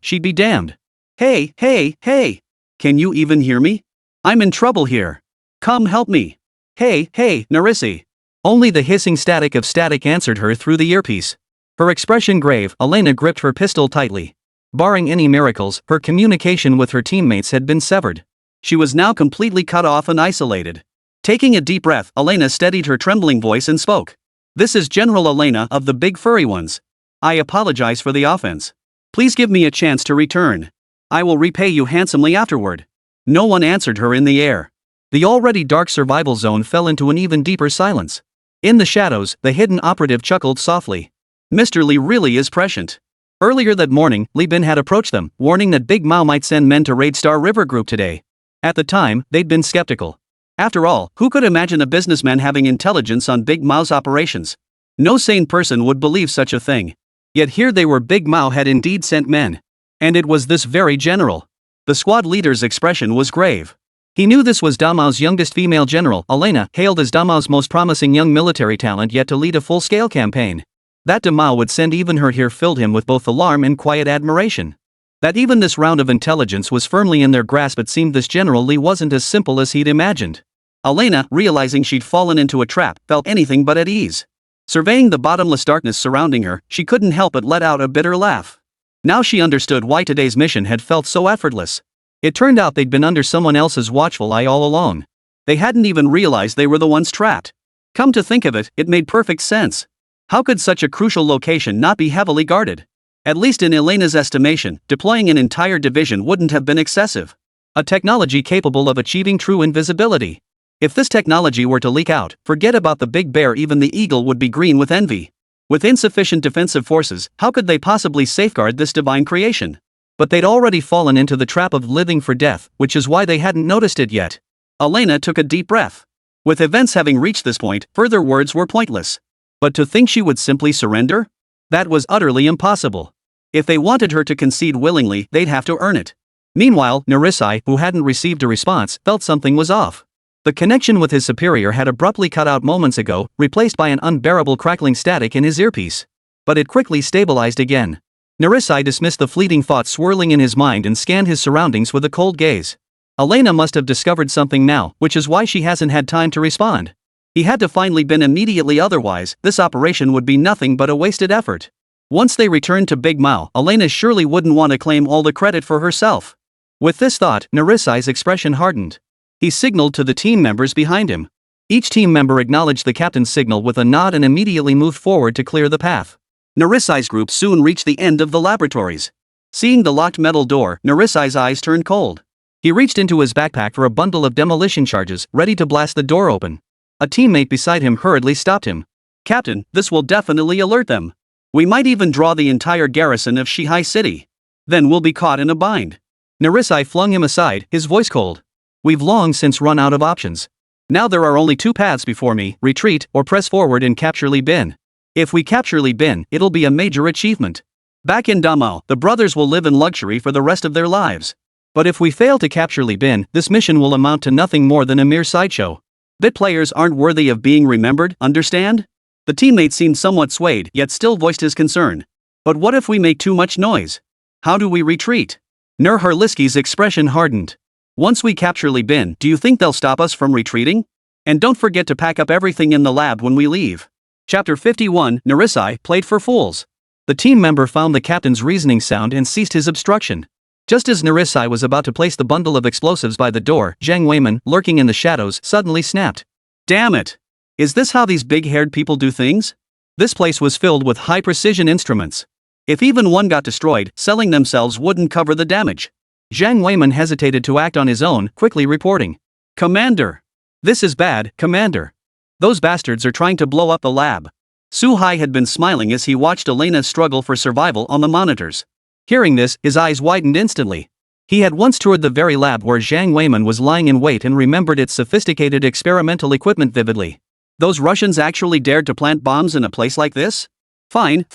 she'd be damned. Hey, hey, hey! Can you even hear me? I'm in trouble here. Come help me. Hey, hey, Narisi. Only the hissing static of static answered her through the earpiece. Her expression grave, Elena gripped her pistol tightly. Barring any miracles, her communication with her teammates had been severed. She was now completely cut off and isolated. Taking a deep breath, Elena steadied her trembling voice and spoke. This is General Elena of the Big Furry Ones. I apologize for the offense. Please give me a chance to return. I will repay you handsomely afterward. No one answered her in the air. The already dark survival zone fell into an even deeper silence. In the shadows, the hidden operative chuckled softly. Mr. Li really is prescient. Earlier that morning, Li Bin had approached them, warning that Big Mao might send men to raid Star River Group today. At the time, they'd been skeptical. After all, who could imagine a businessman having intelligence on Big Mao's operations? No sane person would believe such a thing. Yet here they were. Big Mao had indeed sent men. And it was this very general. The squad leader's expression was grave. He knew this was Damao's youngest female general, Elena, hailed as Damao's most promising young military talent yet to lead a full-scale campaign. That Damao would send even her here filled him with both alarm and quiet admiration. That even this round of intelligence was firmly in their grasp. It seemed this General Li wasn't as simple as he'd imagined. Elena, realizing she'd fallen into a trap, felt anything but at ease. Surveying the bottomless darkness surrounding her, she couldn't help but let out a bitter laugh. Now she understood why today's mission had felt so effortless. It turned out they'd been under someone else's watchful eye all along. They hadn't even realized they were the ones trapped. Come to think of it, it made perfect sense. How could such a crucial location not be heavily guarded? At least in Elena's estimation, deploying an entire division wouldn't have been excessive. A technology capable of achieving true invisibility. If this technology were to leak out, forget about the big bear. Even the eagle would be green with envy. With insufficient defensive forces, how could they possibly safeguard this divine creation? But they'd already fallen into the trap of living for death, which is why they hadn't noticed it yet. Elena took a deep breath. With events having reached this point, further words were pointless. But to think she would simply surrender? That was utterly impossible. If they wanted her to concede willingly, they'd have to earn it. Meanwhile, Narisai, who hadn't received a response, felt something was off. The connection with his superior had abruptly cut out moments ago, replaced by an unbearable crackling static in his earpiece. But it quickly stabilized again. Narisai dismissed the fleeting thoughts swirling in his mind and scanned his surroundings with a cold gaze. Elena must have discovered something now, which is why she hasn't had time to respond. He had to finally been immediately, otherwise, this operation would be nothing but a wasted effort. Once they returned to Big Mao, Elena surely wouldn't want to claim all the credit for herself. With this thought, Narisai's expression hardened. He signaled to the team members behind him. Each team member acknowledged the captain's signal with a nod and immediately moved forward to clear the path. Narisai's group soon reached the end of the laboratories. Seeing the locked metal door, Narisai's eyes turned cold. He reached into his backpack for a bundle of demolition charges, ready to blast the door open. A teammate beside him hurriedly stopped him. "Captain, this will definitely alert them. We might even draw the entire garrison of Shihai City. Then we'll be caught in a bind." Narisai flung him aside, his voice cold. "We've long since run out of options. Now there are only two paths before me, retreat or press forward and capture Li Bin. If we capture Li Bin, it'll be a major achievement. Back in Damao, the brothers will live in luxury for the rest of their lives. But if we fail to capture Li Bin, this mission will amount to nothing more than a mere sideshow. Bit players aren't worthy of being remembered, understand?" The teammate seemed somewhat swayed, yet still voiced his concern. "But what if we make too much noise? How do we retreat?" Nur Harliski's expression hardened. "Once we capture Li Bin, do you think they'll stop us from retreating? And don't forget to pack up everything in the lab when we leave." Chapter 51, Narisai played for fools. The team member found the captain's reasoning sound and ceased his obstruction. Just as Narisai was about to place the bundle of explosives by the door, Zhang Weiman, lurking in the shadows, suddenly snapped. "Damn it! Is this how these big-haired people do things?" This place was filled with high-precision instruments. If even one got destroyed, selling themselves wouldn't cover the damage. Zhang Weiman hesitated to act on his own, quickly reporting. "Commander! This is bad, Commander. Those bastards are trying to blow up the lab." Su Hai had been smiling as he watched Elena struggle for survival on the monitors. Hearing this, his eyes widened instantly. He had once toured the very lab where Zhang Weiman was lying in wait and remembered its sophisticated experimental equipment vividly. Those Russians actually dared to plant bombs in a place like this? Fine.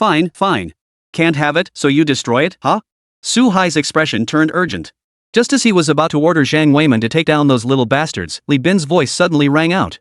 Can't have it, so you destroy it, huh? Su Hai's expression turned urgent. Just as he was about to order Zhang Weiman to take down those little bastards, Li Bin's voice suddenly rang out.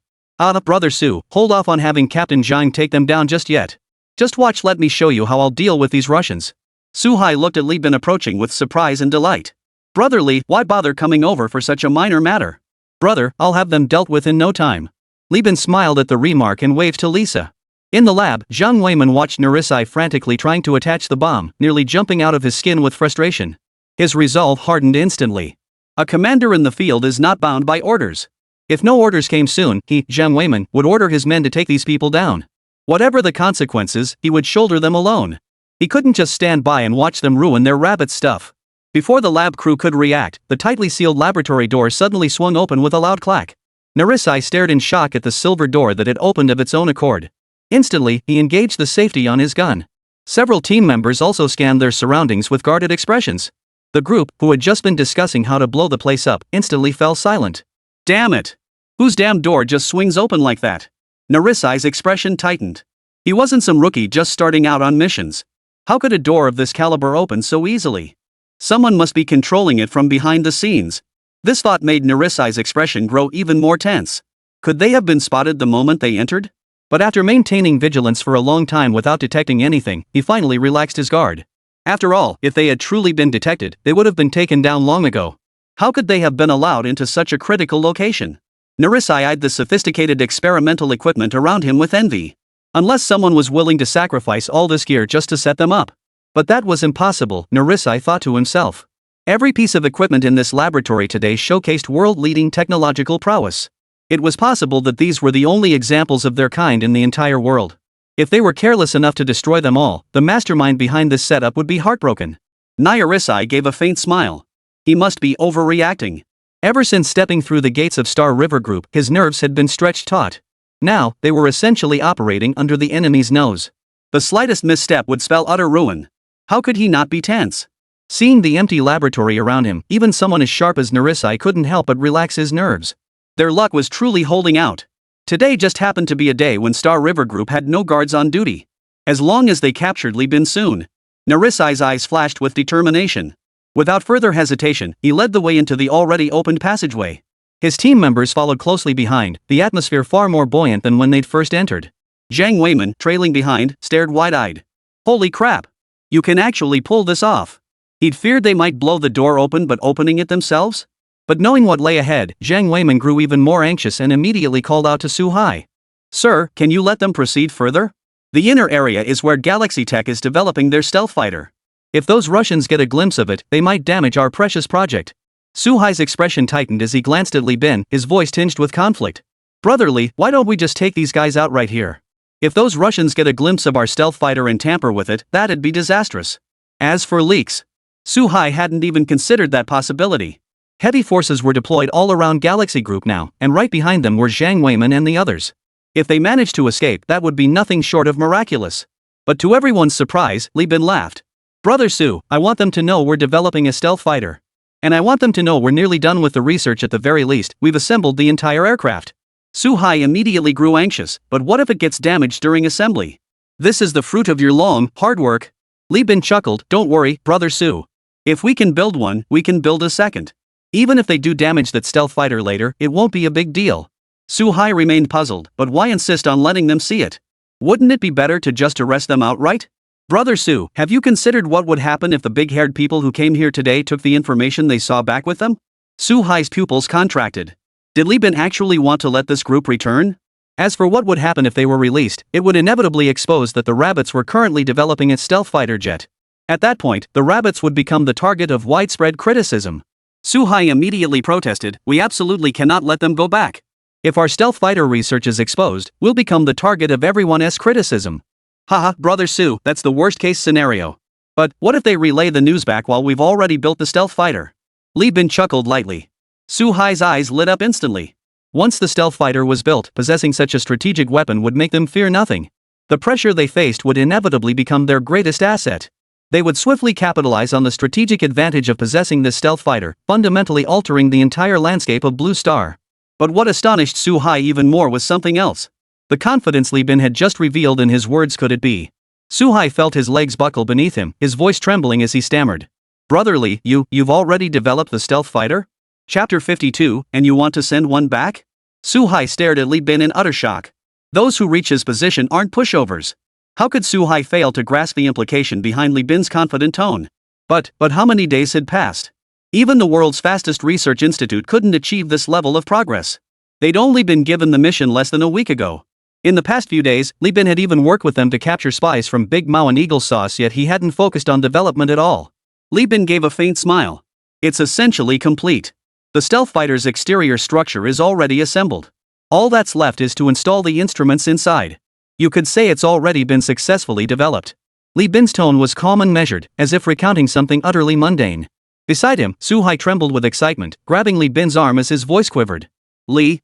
Brother Su, hold off on having Captain Zhang take them down just yet. Just watch, let me show you how I'll deal with these Russians." Su Hai looked at Li Bin approaching with surprise and delight. "Brother Li, why bother coming over for such a minor matter? Brother, I'll have them dealt with in no time." Li Bin smiled at the remark and waved to Lisa. In the lab, Zhang Weiman watched Narisai frantically trying to attach the bomb, nearly jumping out of his skin with frustration. His resolve hardened instantly. A commander in the field is not bound by orders. If no orders came soon, he, Zhang Weiman, would order his men to take these people down. Whatever the consequences, he would shoulder them alone. He couldn't just stand by and watch them ruin their rabbit stuff. Before the lab crew could react, the tightly sealed laboratory door suddenly swung open with a loud clack. Narisai stared in shock at the silver door that had opened of its own accord. Instantly, he engaged the safety on his gun. Several team members also scanned their surroundings with guarded expressions. The group, who had just been discussing how to blow the place up, instantly fell silent. "Damn it! Whose damn door just swings open like that?" Narisai's expression tightened. He wasn't some rookie just starting out on missions. How could a door of this caliber open so easily? Someone must be controlling it from behind the scenes. This thought made Narisai's expression grow even more tense. Could they have been spotted the moment they entered? But after maintaining vigilance for a long time without detecting anything, he finally relaxed his guard. After all, if they had truly been detected, they would have been taken down long ago. How could they have been allowed into such a critical location? Narisai eyed the sophisticated experimental equipment around him with envy. Unless someone was willing to sacrifice all this gear just to set them up. But that was impossible, Narisai thought to himself. Every piece of equipment in this laboratory today showcased world-leading technological prowess. It was possible that these were the only examples of their kind in the entire world. If they were careless enough to destroy them all, the mastermind behind this setup would be heartbroken. Narisai gave a faint smile. He must be overreacting. Ever since stepping through the gates of Star River Group, his nerves had been stretched taut. Now, they were essentially operating under the enemy's nose. The slightest misstep would spell utter ruin. How could he not be tense? Seeing the empty laboratory around him, even someone as sharp as Narisai couldn't help but relax his nerves. Their luck was truly holding out. Today just happened to be a day when Star River Group had no guards on duty. As long as they captured Li Bin soon. Narisai's eyes flashed with determination. Without further hesitation, he led the way into the already opened passageway. His team members followed closely behind, the atmosphere far more buoyant than when they'd first entered. Zhang Weiman, trailing behind, stared wide-eyed. Holy crap! You can actually pull this off. He'd feared they might blow the door open but opening it themselves? But knowing what lay ahead, Zhang Weiman grew even more anxious and immediately called out to Su Hai. Sir, can you let them proceed further? The inner area is where Galaxy Tech is developing their stealth fighter. If those Russians get a glimpse of it, they might damage our precious project. Su Hai's expression tightened as he glanced at Li Bin, his voice tinged with conflict. Brotherly, why don't we just take these guys out right here? If those Russians get a glimpse of our stealth fighter and tamper with it, that'd be disastrous. As for leaks, Su Hai hadn't even considered that possibility. Heavy forces were deployed all around Galaxy Group now, and right behind them were Zhang Weiman and the others. If they managed to escape, that would be nothing short of miraculous. But to everyone's surprise, Li Bin laughed. Brother Su, I want them to know we're developing a stealth fighter. And I want them to know we're nearly done with the research. At the very least, we've assembled the entire aircraft. Su Hai immediately grew anxious, but what if it gets damaged during assembly? This is the fruit of your long, hard work. Li Bin chuckled, don't worry, Brother Su. If we can build one, we can build a second. Even if they do damage that stealth fighter later, it won't be a big deal. Su Hai remained puzzled, but why insist on letting them see it? Wouldn't it be better to just arrest them outright? Brother Su, have you considered what would happen if the big-haired people who came here today took the information they saw back with them? Su Hai's pupils contracted. Did Li Bin actually want to let this group return? As for what would happen if they were released, it would inevitably expose that the rabbits were currently developing a stealth fighter jet. At that point, the rabbits would become the target of widespread criticism. Su Hai immediately protested, we absolutely cannot let them go back. If our stealth fighter research is exposed, we'll become the target of everyone's criticism. Haha, Brother Su, that's the worst case scenario. But what if they relay the news back while we've already built the stealth fighter? Li Bin chuckled lightly. Su Hai's eyes lit up instantly. Once the stealth fighter was built, possessing such a strategic weapon would make them fear nothing. The pressure they faced would inevitably become their greatest asset. They would swiftly capitalize on the strategic advantage of possessing this stealth fighter, fundamentally altering the entire landscape of Blue Star. But what astonished Su Hai even more was something else. The confidence Li Bin had just revealed in his words. Could it be? Su Hai felt his legs buckle beneath him, his voice trembling as he stammered. Brotherly, you've already developed the stealth fighter? Chapter 52, and you want to send one back? Su Hai stared at Li Bin in utter shock. Those who reach his position aren't pushovers. How could Su Hai fail to grasp the implication behind Li Bin's confident tone? But how many days had passed? Even the world's fastest research institute couldn't achieve this level of progress. They'd only been given the mission less than a week ago. In the past few days, Li Bin had even worked with them to capture spies from Big Mao and Eagle Sauce, yet he hadn't focused on development at all. Li Bin gave a faint smile. It's essentially complete. The stealth fighter's exterior structure is already assembled. All that's left is to install the instruments inside. You could say it's already been successfully developed. Li Bin's tone was calm and measured, as if recounting something utterly mundane. Beside him, Su Hai trembled with excitement, grabbing Li Bin's arm as his voice quivered. Li,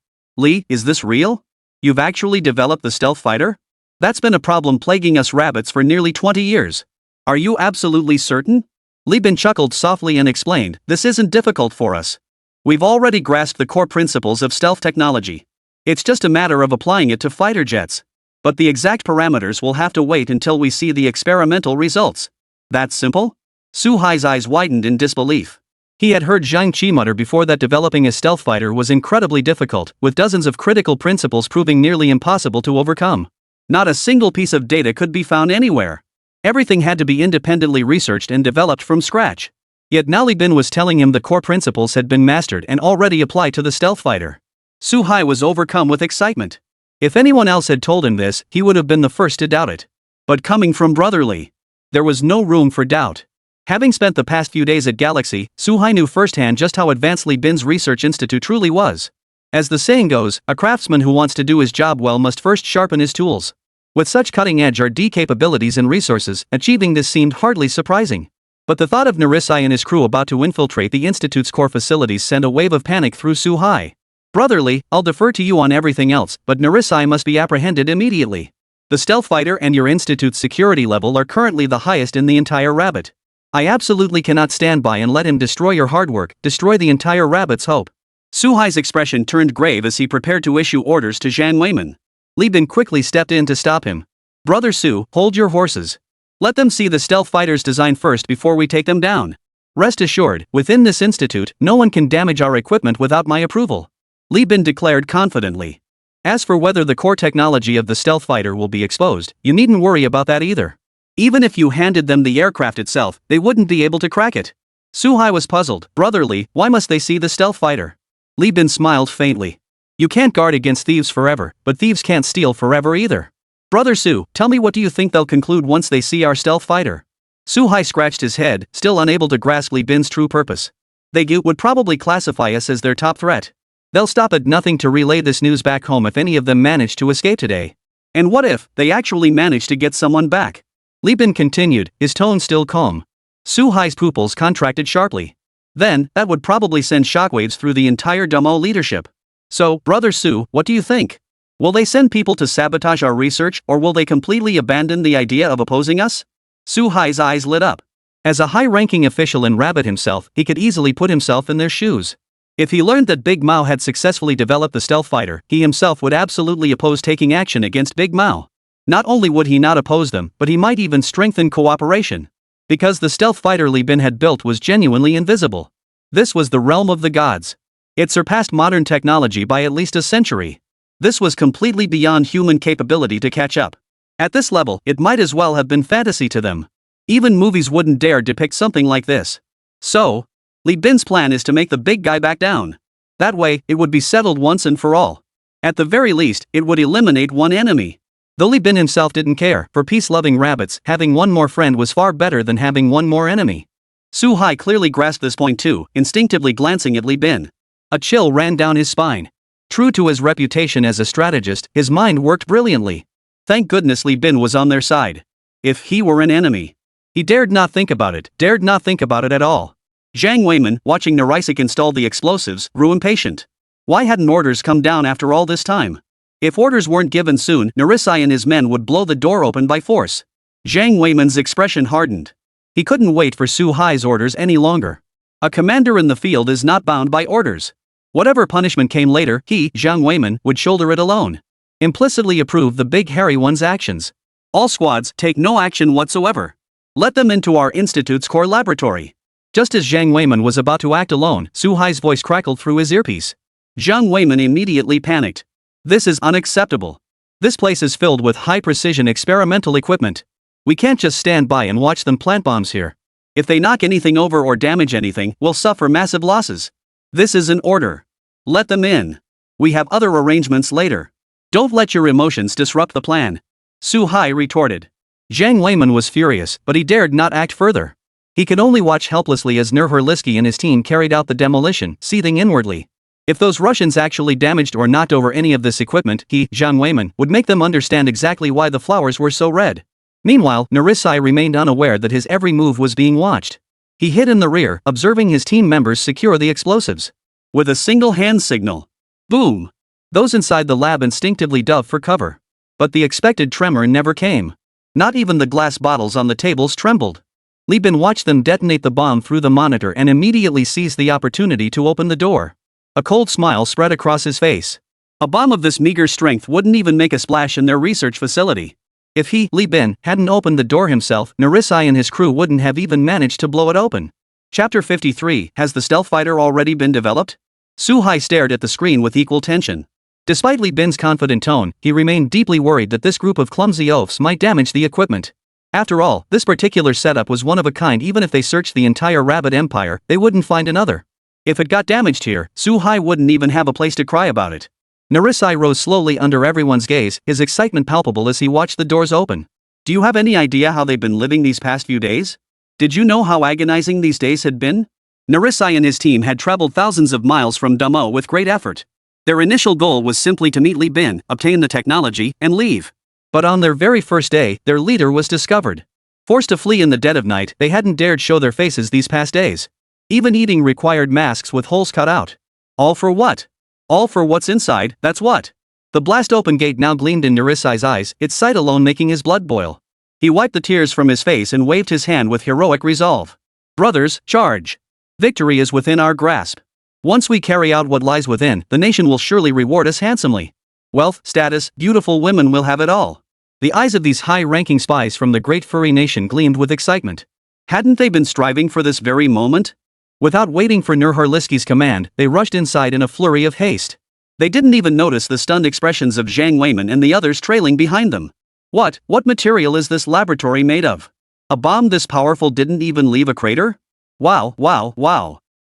is this real? You've actually developed the stealth fighter? That's been a problem plaguing us rabbits for nearly 20 years. Are you absolutely certain? Li Bin chuckled softly and explained, this isn't difficult for us. We've already grasped the core principles of stealth technology. It's just a matter of applying it to fighter jets. But the exact parameters will have to wait until we see the experimental results. That's simple? Su Hai's eyes widened in disbelief. He had heard Zhang Qi mutter before that developing a stealth fighter was incredibly difficult, with dozens of critical principles proving nearly impossible to overcome. Not a single piece of data could be found anywhere. Everything had to be independently researched and developed from scratch. Yet now Li Bin was telling him the core principles had been mastered and already applied to the stealth fighter. Su Hai was overcome with excitement. If anyone else had told him this, he would have been the first to doubt it. But coming from Brotherly, there was no room for doubt. Having spent the past few days at Galaxy, Su Hai knew firsthand just how advanced Li Bin's research institute truly was. As the saying goes, a craftsman who wants to do his job well must first sharpen his tools. With such cutting-edge R&D capabilities and resources, achieving this seemed hardly surprising. But the thought of Narisai and his crew about to infiltrate the institute's core facilities sent a wave of panic through Su Hai. Brotherly, I'll defer to you on everything else, but Narisai must be apprehended immediately. The stealth fighter and your institute's security level are currently the highest in the entire Rabbit. I absolutely cannot stand by and let him destroy your hard work, destroy the entire Rabbit's hope. Suhai's expression turned grave as he prepared to issue orders to Zhang Weiman. Li Bin quickly stepped in to stop him. Brother Su, hold your horses. Let them see the stealth fighter's design first before we take them down. Rest assured, within this institute, no one can damage our equipment without my approval. Li Bin declared confidently. As for whether the core technology of the stealth fighter will be exposed, you needn't worry about that either. Even if you handed them the aircraft itself, they wouldn't be able to crack it. Suhai was puzzled. Brother Li, why must they see the stealth fighter? Li Bin smiled faintly. You can't guard against thieves forever, but thieves can't steal forever either. Brother Su, tell me, what do you think they'll conclude once they see our stealth fighter? Suhai scratched his head, still unable to grasp Li Bin's true purpose. They would probably classify us as their top threat. They'll stop at nothing to relay this news back home if any of them manage to escape today. And what if they actually manage to get someone back? Li Bin continued, his tone still calm. Suhai's pupils contracted sharply. Then, that would probably send shockwaves through the entire Damo leadership. So, Brother Su, what do you think? Will they send people to sabotage our research, or will they completely abandon the idea of opposing us? Suhai's eyes lit up. As a high-ranking official in Rabbit himself, he could easily put himself in their shoes. If he learned that Big Mao had successfully developed the stealth fighter, he himself would absolutely oppose taking action against Big Mao. Not only would he not oppose them, but he might even strengthen cooperation. Because the stealth fighter Li Bin had built was genuinely invisible. This was the realm of the gods. It surpassed modern technology by at least a century. This was completely beyond human capability to catch up. At this level, it might as well have been fantasy to them. Even movies wouldn't dare depict something like this. So, Li Bin's plan is to make the big guy back down. That way, it would be settled once and for all. At the very least, it would eliminate one enemy. Though Li Bin himself didn't care, for peace-loving rabbits, having one more friend was far better than having one more enemy. Suhai clearly grasped this point too, instinctively glancing at Li Bin. A chill ran down his spine. True to his reputation as a strategist, his mind worked brilliantly. Thank goodness Li Bin was on their side. If he were an enemy, he dared not think about it at all. Zhang Weiman, watching Narisik install the explosives, grew impatient. Why hadn't orders come down after all this time? If orders weren't given soon, Narisai and his men would blow the door open by force. Zhang Weiman's expression hardened. He couldn't wait for Suhai's orders any longer. A commander in the field is not bound by orders. Whatever punishment came later, he, Zhang Weiman, would shoulder it alone. Implicitly approve the big hairy one's actions. All squads, take no action whatsoever. Let them into our institute's core laboratory. Just as Zhang Weiman was about to act alone, Suhai's voice crackled through his earpiece. Zhang Weiman immediately panicked. This is unacceptable. This place is filled with high-precision experimental equipment. We can't just stand by and watch them plant bombs here. If they knock anything over or damage anything, we'll suffer massive losses. This is an order. Let them in. We have other arrangements later. Don't let your emotions disrupt the plan. Suhai retorted. Zhang Weiman was furious, but he dared not act further. He could only watch helplessly as Nerhurlisky and his team carried out the demolition, seething inwardly. If those Russians actually damaged or knocked over any of this equipment, he, Zhang Weiman, would make them understand exactly why the flowers were so red. Meanwhile, Narisai remained unaware that his every move was being watched. He hid in the rear, observing his team members secure the explosives. With a single hand signal. Boom! Those inside the lab instinctively dove for cover. But the expected tremor never came. Not even the glass bottles on the tables trembled. Li Bin watched them detonate the bomb through the monitor and immediately seized the opportunity to open the door. A cold smile spread across his face. A bomb of this meager strength wouldn't even make a splash in their research facility. If he, Li Bin, hadn't opened the door himself, Narisai and his crew wouldn't have even managed to blow it open. Chapter 53, Has the stealth fighter already been developed? Suhai stared at the screen with equal tension. Despite Li Bin's confident tone, he remained deeply worried that this group of clumsy oafs might damage the equipment. After all, this particular setup was one of a kind. Even if they searched the entire Rabbit Empire, they wouldn't find another. If it got damaged here, Suhai wouldn't even have a place to cry about it. Narisai rose slowly under everyone's gaze, his excitement palpable as he watched the doors open. Do you have any idea how they've been living these past few days? Did you know how agonizing these days had been? Narisai and his team had traveled thousands of miles from Damo with great effort. Their initial goal was simply to meet Li Bin, obtain the technology, and leave. But on their very first day, their leader was discovered. Forced to flee in the dead of night, they hadn't dared show their faces these past days. Even eating required masks with holes cut out. All for what? All for what's inside, that's what. The blast-open gate now gleamed in Narisai's eyes, its sight alone making his blood boil. He wiped the tears from his face and waved his hand with heroic resolve. Brothers, charge! Victory is within our grasp. Once we carry out what lies within, the nation will surely reward us handsomely. Wealth, status, beautiful women will have it all. The eyes of these high-ranking spies from the great furry nation gleamed with excitement. Hadn't they been striving for this very moment? Without waiting for Nurharliski's command, they rushed inside in a flurry of haste. They didn't even notice the stunned expressions of Zhang Weiman and the others trailing behind them. What material is this laboratory made of? A bomb this powerful didn't even leave a crater? Wow.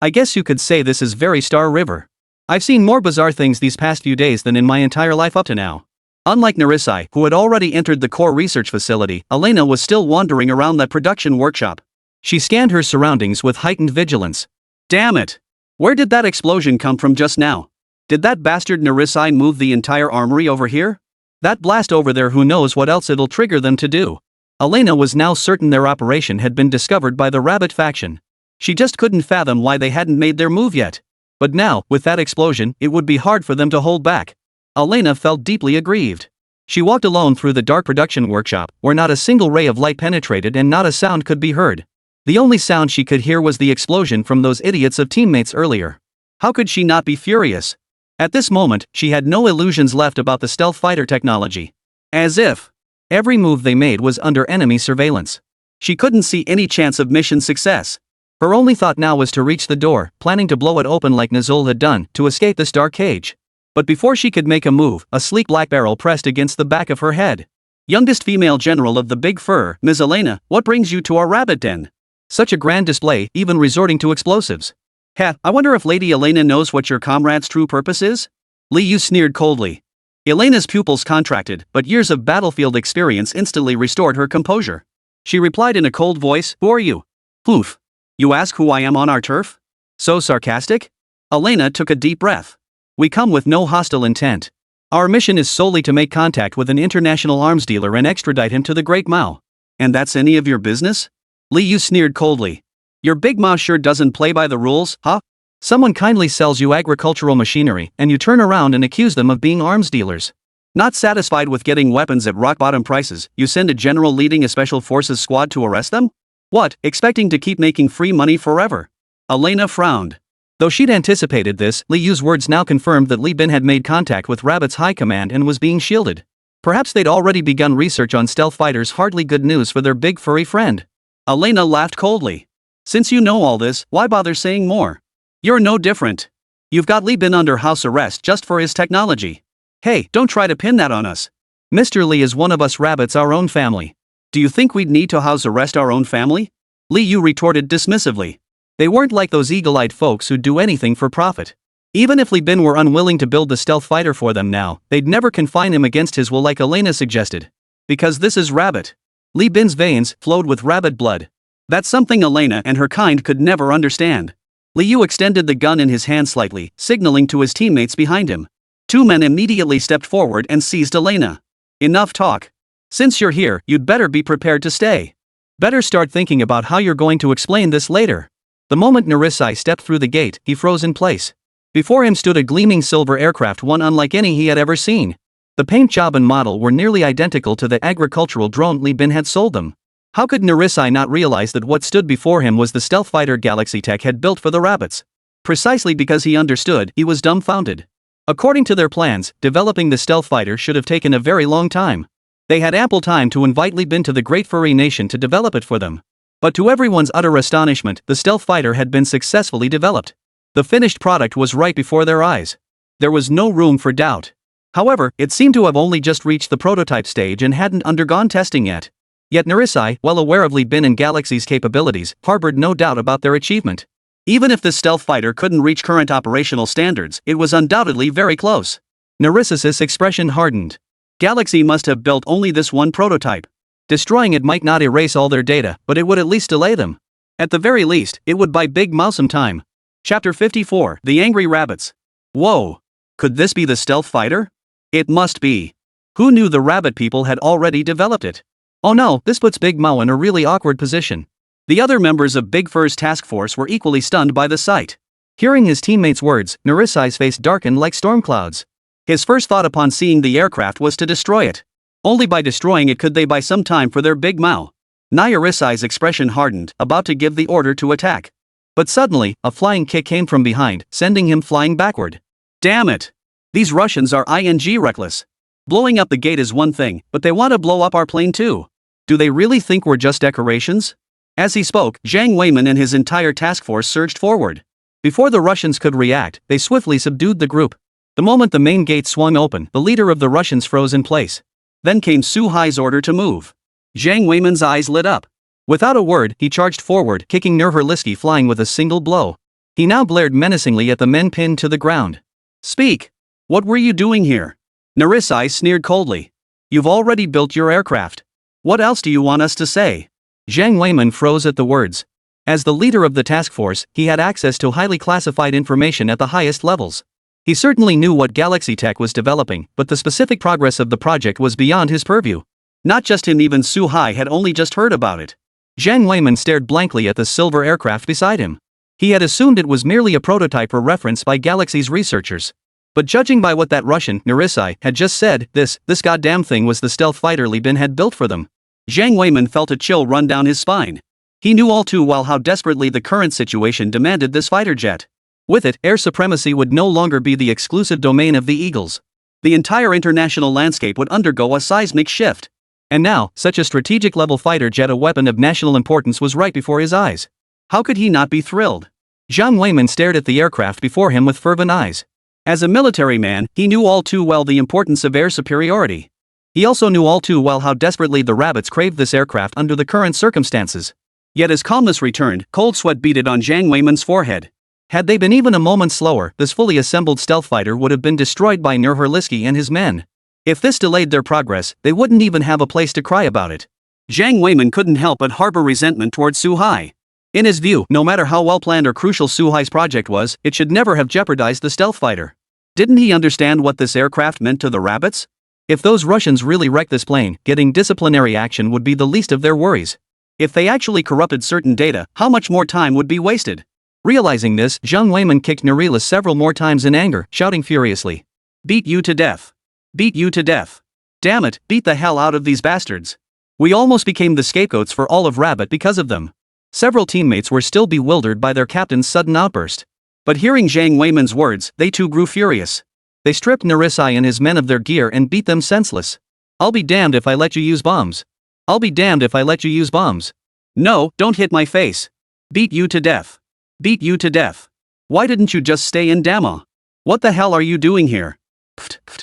I guess you could say this is very Star River. I've seen more bizarre things these past few days than in my entire life up to now. Unlike Narisai, who had already entered the core research facility, Elena was still wandering around that production workshop. She scanned her surroundings with heightened vigilance. Damn it! Where did that explosion come from just now? Did that bastard Narisai move the entire armory over here? That blast over there, who knows what else it'll trigger them to do. Elena was now certain their operation had been discovered by the Rabbit faction. She just couldn't fathom why they hadn't made their move yet. But now, with that explosion, it would be hard for them to hold back. Elena felt deeply aggrieved. She walked alone through the dark production workshop, where not a single ray of light penetrated and not a sound could be heard. The only sound she could hear was the explosion from those idiots of teammates earlier. How could she not be furious? At this moment, she had no illusions left about the stealth fighter technology. As if every move they made was under enemy surveillance. She couldn't see any chance of mission success. Her only thought now was to reach the door, planning to blow it open like Nazul had done, to escape this dark cage. But before she could make a move, a sleek black barrel pressed against the back of her head. Youngest female general of the Big Fur, Ms. Elena, what brings you to our rabbit den? Such a grand display, even resorting to explosives. I wonder if Lady Elena knows what your comrade's true purpose is? Li Yu sneered coldly. Elena's pupils contracted, but years of battlefield experience instantly restored her composure. She replied in a cold voice, "Who are you?" "Poof. You ask who I am on our turf? So sarcastic?" Elena took a deep breath. "We come with no hostile intent. Our mission is solely to make contact with an international arms dealer and extradite him to the Great Mao. And that's any of your business?" Li Yu sneered coldly. "Your Big Mao sure doesn't play by the rules, huh? Someone kindly sells you agricultural machinery, and you turn around and accuse them of being arms dealers. Not satisfied with getting weapons at rock-bottom prices, you send a general leading a special forces squad to arrest them? What, expecting to keep making free money forever?" Elena frowned. Though she'd anticipated this, Li Yu's words now confirmed that Li Bin had made contact with Rabbit's high command and was being shielded. Perhaps they'd already begun research on stealth fighters. Hardly good news for their big furry friend. Elena laughed coldly. "Since you know all this, why bother saying more? You're no different. You've got Li Bin under house arrest just for his technology. Hey, don't try to pin that on us. Mr. Li is one of us rabbits, our own family. Do you think we'd need to house arrest our own family?" Li Yu retorted dismissively. They weren't like those eagle-eyed folks who'd do anything for profit. Even if Li Bin were unwilling to build the stealth fighter for them now, they'd never confine him against his will like Elena suggested. Because this is Rabbit. Li Bin's veins flowed with rabbit blood. That's something Elena and her kind could never understand. Li Yu extended the gun in his hand slightly, signaling to his teammates behind him. Two men immediately stepped forward and seized Elena. "Enough talk. Since you're here, you'd better be prepared to stay. Better start thinking about how you're going to explain this later." The moment Narisai stepped through the gate, he froze in place. Before him stood a gleaming silver aircraft, one unlike any he had ever seen. The paint job and model were nearly identical to the agricultural drone Li Bin had sold them. How could Narisai not realize that what stood before him was the stealth fighter Galaxy Tech had built for the rabbits? Precisely because he understood, he was dumbfounded. According to their plans, developing the stealth fighter should have taken a very long time. They had ample time to invite Li Bin to the great furry nation to develop it for them. But to everyone's utter astonishment, the stealth fighter had been successfully developed. The finished product was right before their eyes. There was no room for doubt. However, it seemed to have only just reached the prototype stage and hadn't undergone testing yet. Yet Narisai, well aware of Li Bin and Galaxy's capabilities, harbored no doubt about their achievement. Even if the stealth fighter couldn't reach current operational standards, it was undoubtedly very close. Narissa's expression hardened. Galaxy must have built only this one prototype. Destroying it might not erase all their data, but it would at least delay them. At the very least, it would buy Big Mao some time. Chapter 54, The Angry Rabbits. Whoa! Could this be the stealth fighter? It must be. Who knew the rabbit people had already developed it? Oh no, this puts Big Mao in a really awkward position. The other members of Big Fur's task force were equally stunned by the sight. Hearing his teammates' words, Narisai's face darkened like storm clouds. His first thought upon seeing the aircraft was to destroy it. Only by destroying it could they buy some time for their Big Mao. Narisai's expression hardened, about to give the order to attack. But suddenly, a flying kick came from behind, sending him flying backward. Damn it! These Russians are reckless. Blowing up the gate is one thing, but they want to blow up our plane too. Do they really think we're just decorations? As he spoke, Zhang Weiman and his entire task force surged forward. Before the Russians could react, they swiftly subdued the group. The moment the main gate swung open, the leader of the Russians froze in place. Then came Su Hai's order to move. Zhang Weiman's eyes lit up. Without a word, he charged forward, kicking Nerherlisky flying with a single blow. He now glared menacingly at the men pinned to the ground. Speak! What were you doing here? Narisai sneered coldly. You've already built your aircraft. What else do you want us to say? Zhang Weiman froze at the words. As the leader of the task force, he had access to highly classified information at the highest levels. He certainly knew what Galaxy Tech was developing, but the specific progress of the project was beyond his purview. Not just him, even Su Hai had only just heard about it. Zhang Weiman stared blankly at the silver aircraft beside him. He had assumed it was merely a prototype for reference by Galaxy's researchers. But judging by what that Russian, Narisai, had just said, this goddamn thing was the stealth fighter Li Bin had built for them. Zhang Weiman felt a chill run down his spine. He knew all too well how desperately the current situation demanded this fighter jet. With it, air supremacy would no longer be the exclusive domain of the Eagles. The entire international landscape would undergo a seismic shift. And now, such a strategic-level fighter jet, a weapon of national importance, was right before his eyes. How could he not be thrilled? Zhang Weiman stared at the aircraft before him with fervent eyes. As a military man, he knew all too well the importance of air superiority. He also knew all too well how desperately the rabbits craved this aircraft under the current circumstances. Yet as calmness returned, cold sweat beaded on Zhang Weiman's forehead. Had they been even a moment slower, this fully assembled stealth fighter would have been destroyed by Nerherlisky and his men. If this delayed their progress, they wouldn't even have a place to cry about it. Zhang Weiman couldn't help but harbor resentment towards Su Hai. In his view, no matter how well-planned or crucial Su Hai's project was, it should never have jeopardized the stealth fighter. Didn't he understand what this aircraft meant to the rabbits? If those Russians really wrecked this plane, getting disciplinary action would be the least of their worries. If they actually corrupted certain data, how much more time would be wasted? Realizing this, Zhang Weiman kicked Narilas several more times in anger, shouting furiously. Beat you to death. Beat you to death. Damn it, beat the hell out of these bastards. We almost became the scapegoats for all of Rabbit because of them. Several teammates were still bewildered by their captain's sudden outburst. But hearing Zhang Weiman's words, they too grew furious. They stripped Narisai and his men of their gear and beat them senseless. I'll be damned if I let you use bombs. I'll be damned if I let you use bombs. No, don't hit my face. Beat you to death. Beat you to death. Why didn't you just stay in Dama? What the hell are you doing here?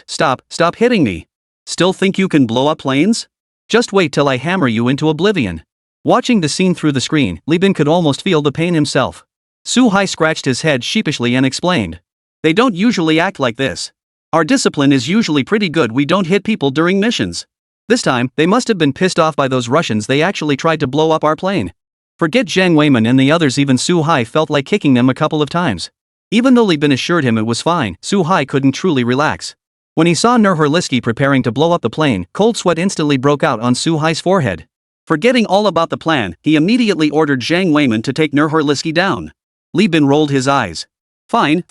Stop hitting me. Still think you can blow up planes? Just wait till I hammer you into oblivion. Watching the scene through the screen, Li Bin could almost feel the pain himself. Su Hai scratched his head sheepishly and explained. They don't usually act like this. Our discipline is usually pretty good, we don't hit people during missions. This time, they must have been pissed off by those Russians, they actually tried to blow up our plane. Forget Zhang Weiman and the others, even Su Hai felt like kicking them a couple of times. Even though Li Bin assured him it was fine, Su Hai couldn't truly relax. When he saw Nerherlisky preparing to blow up the plane, cold sweat instantly broke out on Su Hai's forehead. Forgetting all about the plan, he immediately ordered Zhang Weiman to take Nerherlisky down. Li Bin rolled his eyes. Fine.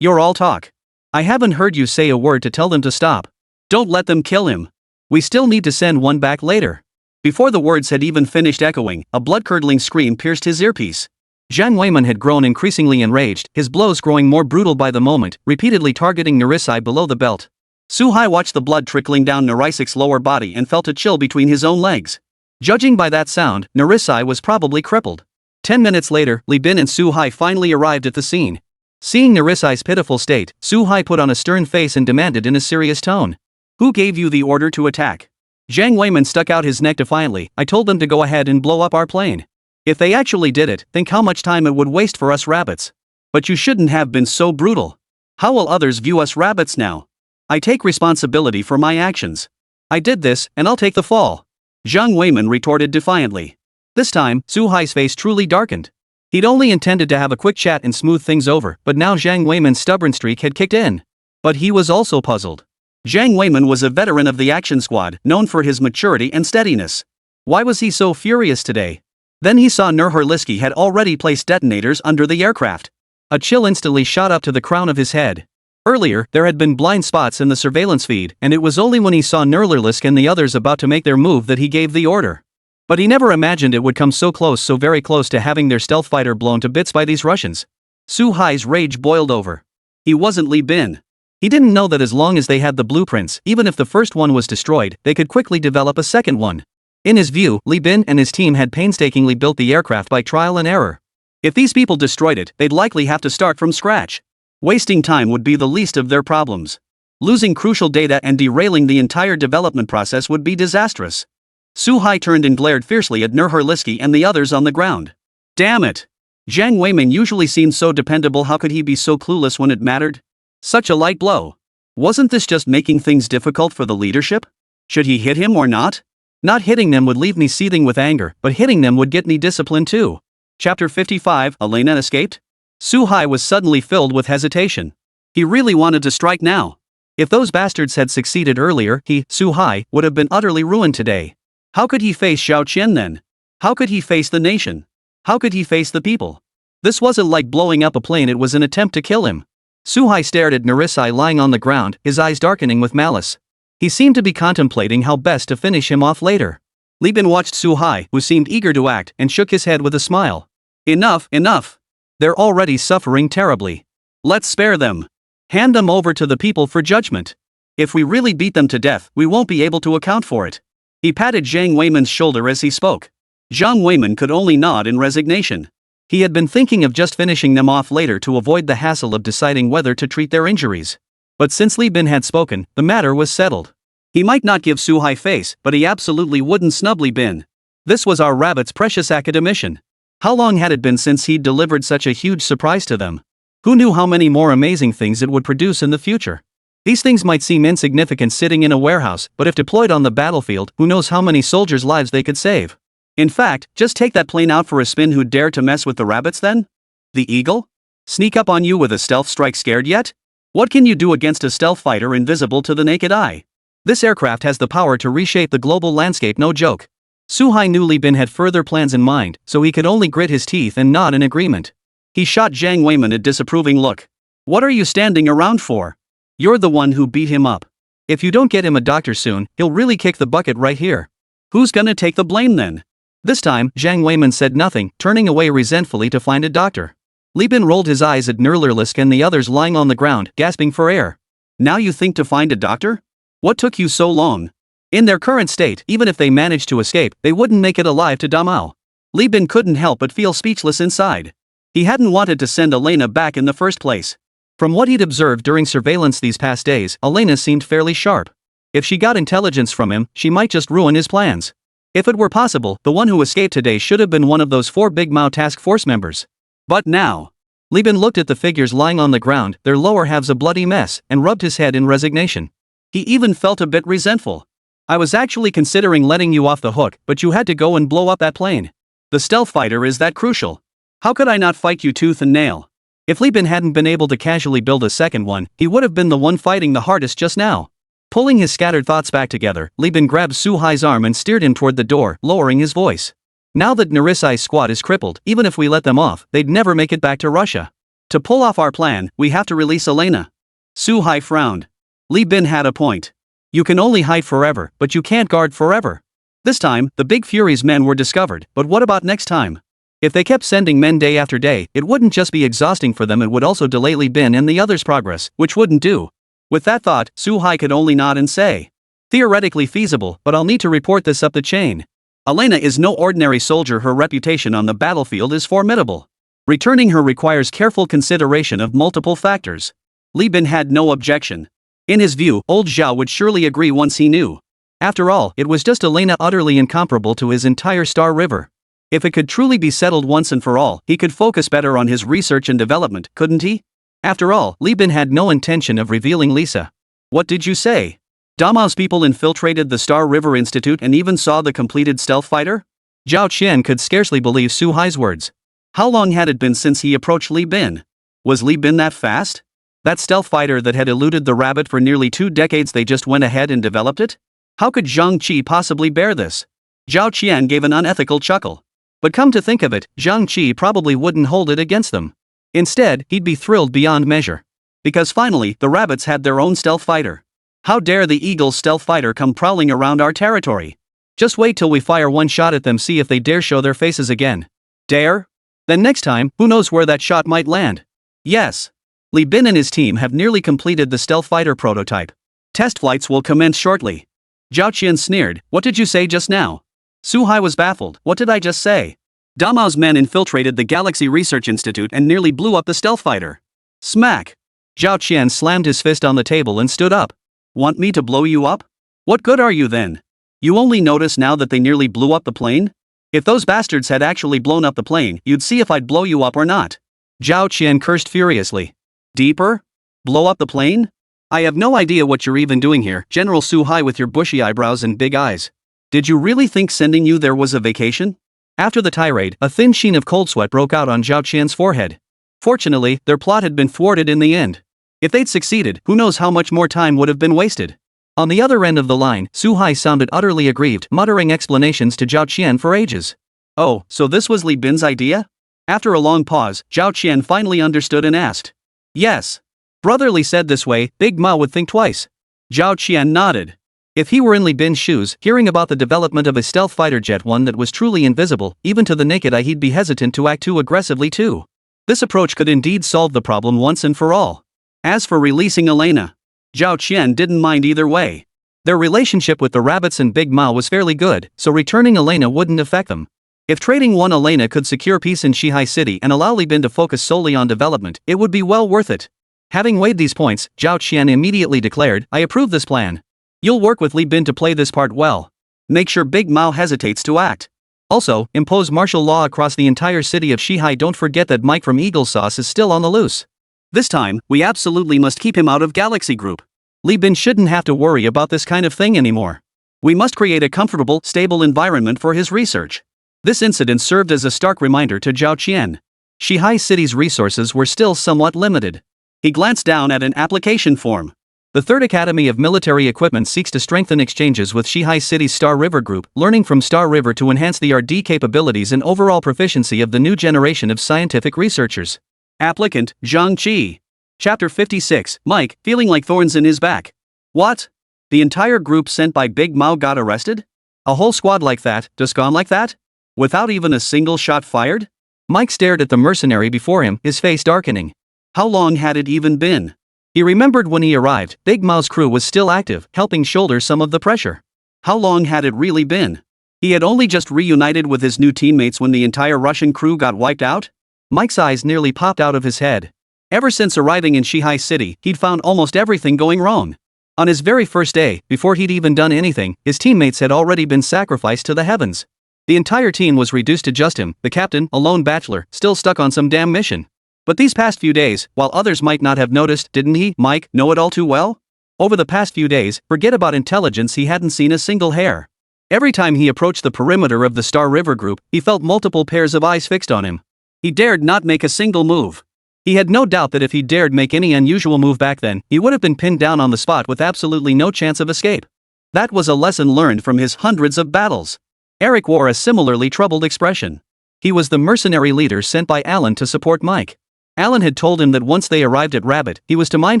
You're all talk. I haven't heard you say a word to tell them to stop. Don't let them kill him. We still need to send one back later. Before the words had even finished echoing, a blood-curdling scream pierced his earpiece. Zhang Weiman had grown increasingly enraged, his blows growing more brutal by the moment, repeatedly targeting Narisai below the belt. Su Hai watched the blood trickling down Narisik's lower body and felt a chill between his own legs. Judging by that sound, Narisai was probably crippled. 10 minutes later, Li Bin and Su Hai finally arrived at the scene. Seeing Narisai's pitiful state, Su Hai put on a stern face and demanded in a serious tone. Who gave you the order to attack? Zhang Weiman stuck out his neck defiantly. I told them to go ahead and blow up our plane. If they actually did it, think how much time it would waste for us rabbits. But you shouldn't have been so brutal. How will others view us rabbits now? I take responsibility for my actions. I did this, and I'll take the fall. Zhang Weiman retorted defiantly. This time, Su Hai's face truly darkened. He'd only intended to have a quick chat and smooth things over, but now Zhang Weiman's stubborn streak had kicked in. But he was also puzzled. Zhang Weiman was a veteran of the action squad, known for his maturity and steadiness. Why was he so furious today? Then he saw Nerherlisky had already placed detonators under the aircraft. A chill instantly shot up to the crown of his head. Earlier, there had been blind spots in the surveillance feed, and it was only when he saw Nerherlisky and the others about to make their move that he gave the order. But he never imagined it would come so close, so very close to having their stealth fighter blown to bits by these Russians. Su Hai's rage boiled over. He wasn't Li Bin. He didn't know that as long as they had the blueprints, even if the first one was destroyed, they could quickly develop a second one. In his view, Li Bin and his team had painstakingly built the aircraft by trial and error. If these people destroyed it, they'd likely have to start from scratch. Wasting time would be the least of their problems. Losing crucial data and derailing the entire development process would be disastrous. Su Hai turned and glared fiercely at Nurhurlisky and the others on the ground. Damn it! Zhang Weimin usually seemed so dependable, how could he be so clueless when it mattered? Such a light blow. Wasn't this just making things difficult for the leadership? Should he hit him or not? Not hitting them would leave me seething with anger, but hitting them would get me disciplined too. Chapter 55, Elena escaped? Su Hai was suddenly filled with hesitation. He really wanted to strike now. If those bastards had succeeded earlier, he, Su Hai, would have been utterly ruined today. How could he face Xiao Qian then? How could he face the nation? How could he face the people? This wasn't like blowing up a plane, it was an attempt to kill him. Su Hai stared at Narisai lying on the ground, his eyes darkening with malice. He seemed to be contemplating how best to finish him off later. Li Bin watched Su Hai, who seemed eager to act, and shook his head with a smile. Enough, enough. They're already suffering terribly. Let's spare them. Hand them over to the people for judgment. If we really beat them to death, we won't be able to account for it. He patted Zhang Weimin's shoulder as he spoke. Zhang Weimin could only nod in resignation. He had been thinking of just finishing them off later to avoid the hassle of deciding whether to treat their injuries. But since Li Bin had spoken, the matter was settled. He might not give Su Hai face, but he absolutely wouldn't snub Li Bin. This was our rabbit's precious academician. How long had it been since he'd delivered such a huge surprise to them? Who knew how many more amazing things it would produce in the future? These things might seem insignificant sitting in a warehouse, but if deployed on the battlefield, who knows how many soldiers' lives they could save? In fact, just take that plane out for a spin. Who'd dare to mess with the rabbits then? The eagle? Sneak up on you with a stealth strike? Scared yet? What can you do against a stealth fighter invisible to the naked eye? This aircraft has the power to reshape the global landscape, no joke. Su Hai knew Li Bin had further plans in mind, so he could only grit his teeth and nod in agreement. He shot Zhang Weimin a disapproving look. What are you standing around for? You're the one who beat him up. If you don't get him a doctor soon, he'll really kick the bucket right here. Who's gonna take the blame then? This time, Zhang Weimin said nothing, turning away resentfully to find a doctor. Li Bin rolled his eyes at Nurhurlisky and the others lying on the ground, gasping for air. Now you think to find a doctor? What took you so long? In their current state, even if they managed to escape, they wouldn't make it alive to Damao. Li Bin couldn't help but feel speechless inside. He hadn't wanted to send Elena back in the first place. From what he'd observed during surveillance these past days, Elena seemed fairly sharp. If she got intelligence from him, she might just ruin his plans. If it were possible, the one who escaped today should have been one of those 4 Big Mao task force members. But now, Li Bin looked at the figures lying on the ground, their lower halves a bloody mess, and rubbed his head in resignation. He even felt a bit resentful. I was actually considering letting you off the hook, but you had to go and blow up that plane. The stealth fighter is that crucial. How could I not fight you tooth and nail? If Li Bin hadn't been able to casually build a second one, he would have been the one fighting the hardest just now. Pulling his scattered thoughts back together, Li Bin grabbed Su Hai's arm and steered him toward the door, lowering his voice. Now that Narisai's squad is crippled, even if we let them off, they'd never make it back to Russia. To pull off our plan, we have to release Elena. Su Hai frowned. Li Bin had a point. You can only hide forever, but you can't guard forever. This time, the Big Fury's men were discovered, but what about next time? If they kept sending men day after day, it wouldn't just be exhausting for them, it would also delay Li Bin and the others' progress, which wouldn't do. With that thought, Su Hai could only nod and say, theoretically feasible, but I'll need to report this up the chain. Elena is no ordinary soldier, her reputation on the battlefield is formidable. Returning her requires careful consideration of multiple factors. Li Bin had no objection. In his view, old Zhao would surely agree once he knew. After all, it was just Elena, utterly incomparable to his entire Star River. If it could truly be settled once and for all, he could focus better on his research and development, couldn't he? After all, Li Bin had no intention of revealing Lisa. What did you say? Damao's people infiltrated the Star River Institute and even saw the completed stealth fighter? Zhao Qian could scarcely believe Su Hai's words. How long had it been since he approached Li Bin? Was Li Bin that fast? That stealth fighter that had eluded the rabbit for nearly 2 decades, they just went ahead and developed it? How could Zhang Qi possibly bear this? Zhao Qian gave an unethical chuckle. But come to think of it, Zhang Qi probably wouldn't hold it against them. Instead, he'd be thrilled beyond measure. Because finally, the rabbits had their own stealth fighter. How dare the eagle's stealth fighter come prowling around our territory? Just wait till we fire one shot at them, see if they dare show their faces again. Dare? Then next time, who knows where that shot might land. Yes. Li Bin and his team have nearly completed the stealth fighter prototype. Test flights will commence shortly. Zhao Qian sneered, what did you say just now? Su Hai was baffled, what did I just say? Damao's men infiltrated the Galaxy Research Institute and nearly blew up the stealth fighter. Smack! Zhao Qian slammed his fist on the table and stood up. Want me to blow you up? What good are you then? You only notice now that they nearly blew up the plane? If those bastards had actually blown up the plane, you'd see if I'd blow you up or not. Zhao Qian cursed furiously. Deeper? Blow up the plane? I have no idea what you're even doing here, General Su Hai, with your bushy eyebrows and big eyes. Did you really think sending you there was a vacation? After the tirade, a thin sheen of cold sweat broke out on Zhao Qian's forehead. Fortunately, their plot had been thwarted in the end. If they'd succeeded, who knows how much more time would have been wasted. On the other end of the line, Su Hai sounded utterly aggrieved, muttering explanations to Zhao Qian for ages. Oh, so this was Li Bin's idea? After a long pause, Zhao Qian finally understood and asked. Yes. Brotherly said this way, Big Ma would think twice. Zhao Qian nodded. If he were in Li Bin's shoes, hearing about the development of a stealth fighter jet, one that was truly invisible, even to the naked eye, he'd be hesitant to act too aggressively too. This approach could indeed solve the problem once and for all. As for releasing Elena, Zhao Qian didn't mind either way. Their relationship with the rabbits and Big Ma was fairly good, so returning Elena wouldn't affect them. If trading one Elena could secure peace in Shihai City and allow Li Bin to focus solely on development, it would be well worth it. Having weighed these points, Zhao Qian immediately declared, I approve this plan. You'll work with Li Bin to play this part well. Make sure Big Mao hesitates to act. Also, impose martial law across the entire city of Shihai. Don't forget that Mike from Eagle Sauce is still on the loose. This time, we absolutely must keep him out of Galaxy Group. Li Bin shouldn't have to worry about this kind of thing anymore. We must create a comfortable, stable environment for his research. This incident served as a stark reminder to Zhao Qian. Shihai City's resources were still somewhat limited. He glanced down at an application form. The Third Academy of Military Equipment seeks to strengthen exchanges with Shihai City's Star River Group, learning from Star River to enhance the R&D capabilities and overall proficiency of the new generation of scientific researchers. Applicant, Zhang Qi. Chapter 56, Mike, feeling like thorns in his back. What? The entire group sent by Big Mao got arrested? A whole squad like that, just gone like that? Without even a single shot fired? Mike stared at the mercenary before him, his face darkening. How long had it even been? He remembered when he arrived, Big Mao's crew was still active, helping shoulder some of the pressure. How long had it really been? He had only just reunited with his new teammates when the entire Russian crew got wiped out? Mike's eyes nearly popped out of his head. Ever since arriving in Shihai City, he'd found almost everything going wrong. On his very first day, before he'd even done anything, his teammates had already been sacrificed to the heavens. The entire team was reduced to just him, the captain, a lone bachelor, still stuck on some damn mission. But these past few days, while others might not have noticed, didn't he, Mike, know it all too well? Over the past few days, forget about intelligence, he hadn't seen a single hair. Every time he approached the perimeter of the Star River Group, he felt multiple pairs of eyes fixed on him. He dared not make a single move. He had no doubt that if he dared make any unusual move back then, he would have been pinned down on the spot with absolutely no chance of escape. That was a lesson learned from his hundreds of battles. Eric wore a similarly troubled expression. He was the mercenary leader sent by Alan to support Mike. Alan had told him that once they arrived at Rabbit, he was to mind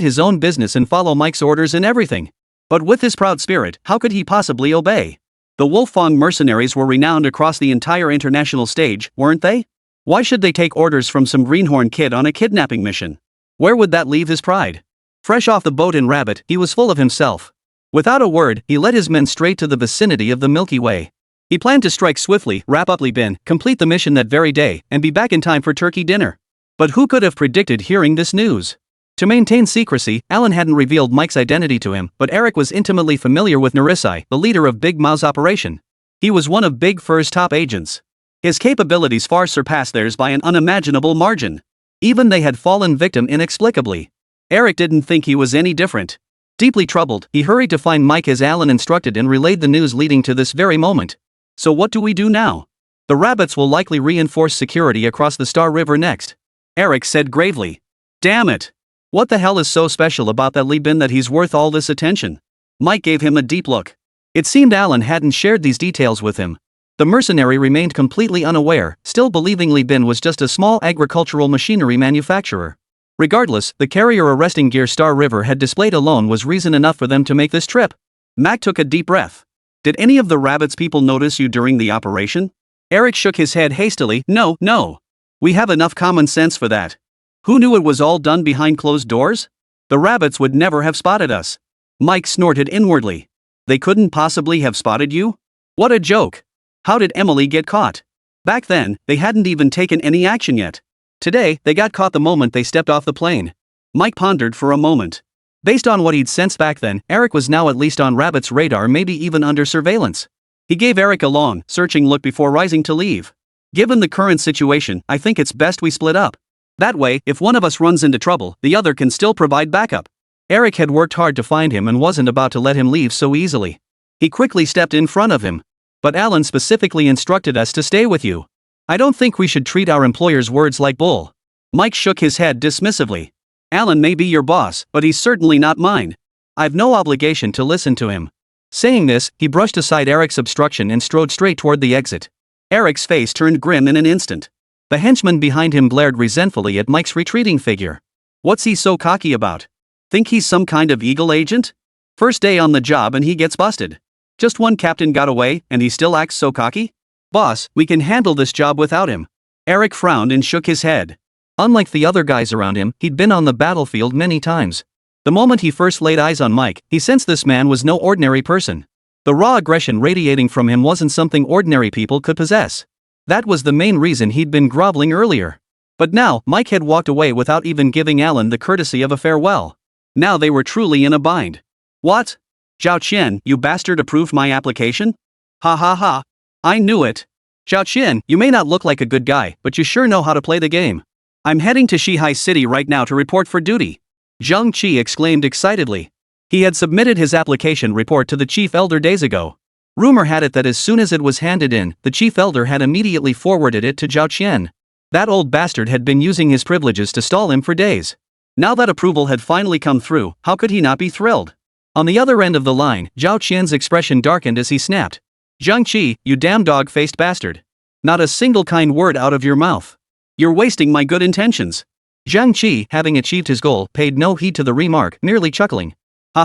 his own business and follow Mike's orders in everything. But with his proud spirit, how could he possibly obey? The Wolfang mercenaries were renowned across the entire international stage, weren't they? Why should they take orders from some greenhorn kid on a kidnapping mission? Where would that leave his pride? Fresh off the boat in Rabbit, he was full of himself. Without a word, he led his men straight to the vicinity of the Milky Way. He planned to strike swiftly, wrap up Li Bin, complete the mission that very day, and be back in time for turkey dinner. But who could have predicted hearing this news? To maintain secrecy, Alan hadn't revealed Mike's identity to him, but Eric was intimately familiar with Narisai, the leader of Big Mao's operation. He was one of Big Fur's top agents. His capabilities far surpassed theirs by an unimaginable margin. Even they had fallen victim inexplicably. Eric didn't think he was any different. Deeply troubled, he hurried to find Mike as Alan instructed and relayed the news leading to this very moment. So what do we do now? The rabbits will likely reinforce security across the Star River next. Eric said gravely. Damn it! What the hell is so special about that Li Bin that he's worth all this attention? Mike gave him a deep look. It seemed Alan hadn't shared these details with him. The mercenary remained completely unaware, still believing Li Bin was just a small agricultural machinery manufacturer. Regardless, the carrier arresting gear Star River had displayed alone was reason enough for them to make this trip. Mac took a deep breath. Did any of the rabbits people notice you during the operation? Eric shook his head hastily. No, no. We have enough common sense for that. Who knew it was all done behind closed doors? The rabbits would never have spotted us. Mike snorted inwardly. They couldn't possibly have spotted you? What a joke. How did Emily get caught? Back then, they hadn't even taken any action yet. Today, they got caught the moment they stepped off the plane. Mike pondered for a moment. Based on what he'd sensed back then, Eric was now at least on Rabbit's radar, maybe even under surveillance. He gave Eric a long, searching look before rising to leave. Given the current situation, I think it's best we split up. That way, if one of us runs into trouble, the other can still provide backup. Eric had worked hard to find him and wasn't about to let him leave so easily. He quickly stepped in front of him. But Alan specifically instructed us to stay with you. I don't think we should treat our employer's words like bull. Mike shook his head dismissively. Alan may be your boss, but he's certainly not mine. I've no obligation to listen to him. Saying this, he brushed aside Eric's obstruction and strode straight toward the exit. Eric's face turned grim in an instant. The henchman behind him glared resentfully at Mike's retreating figure. What's he so cocky about? Think he's some kind of eagle agent? First day on the job and he gets busted. Just one captain got away, and he still acts so cocky? Boss, we can handle this job without him. Eric frowned and shook his head. Unlike the other guys around him, he'd been on the battlefield many times. The moment he first laid eyes on Mike, he sensed this man was no ordinary person. The raw aggression radiating from him wasn't something ordinary people could possess. That was the main reason he'd been groveling earlier. But now, Mike had walked away without even giving Alan the courtesy of a farewell. Now they were truly in a bind. What? Zhao Qian, you bastard, approved my application? Ha ha ha. I knew it. Zhao Qian, you may not look like a good guy, but you sure know how to play the game. I'm heading to Shihai City right now to report for duty. Zhang Qi exclaimed excitedly. He had submitted his application report to the chief elder days ago. Rumor had it that as soon as it was handed in, the chief elder had immediately forwarded it to Zhao Qian. That old bastard had been using his privileges to stall him for days. Now that approval had finally come through, how could he not be thrilled? On the other end of the line, Zhao Qian's expression darkened as he snapped. Zhang Qi, you damn dog-faced bastard. Not a single kind word out of your mouth. You're wasting my good intentions. Zhang Qi, having achieved his goal, paid no heed to the remark, nearly chuckling.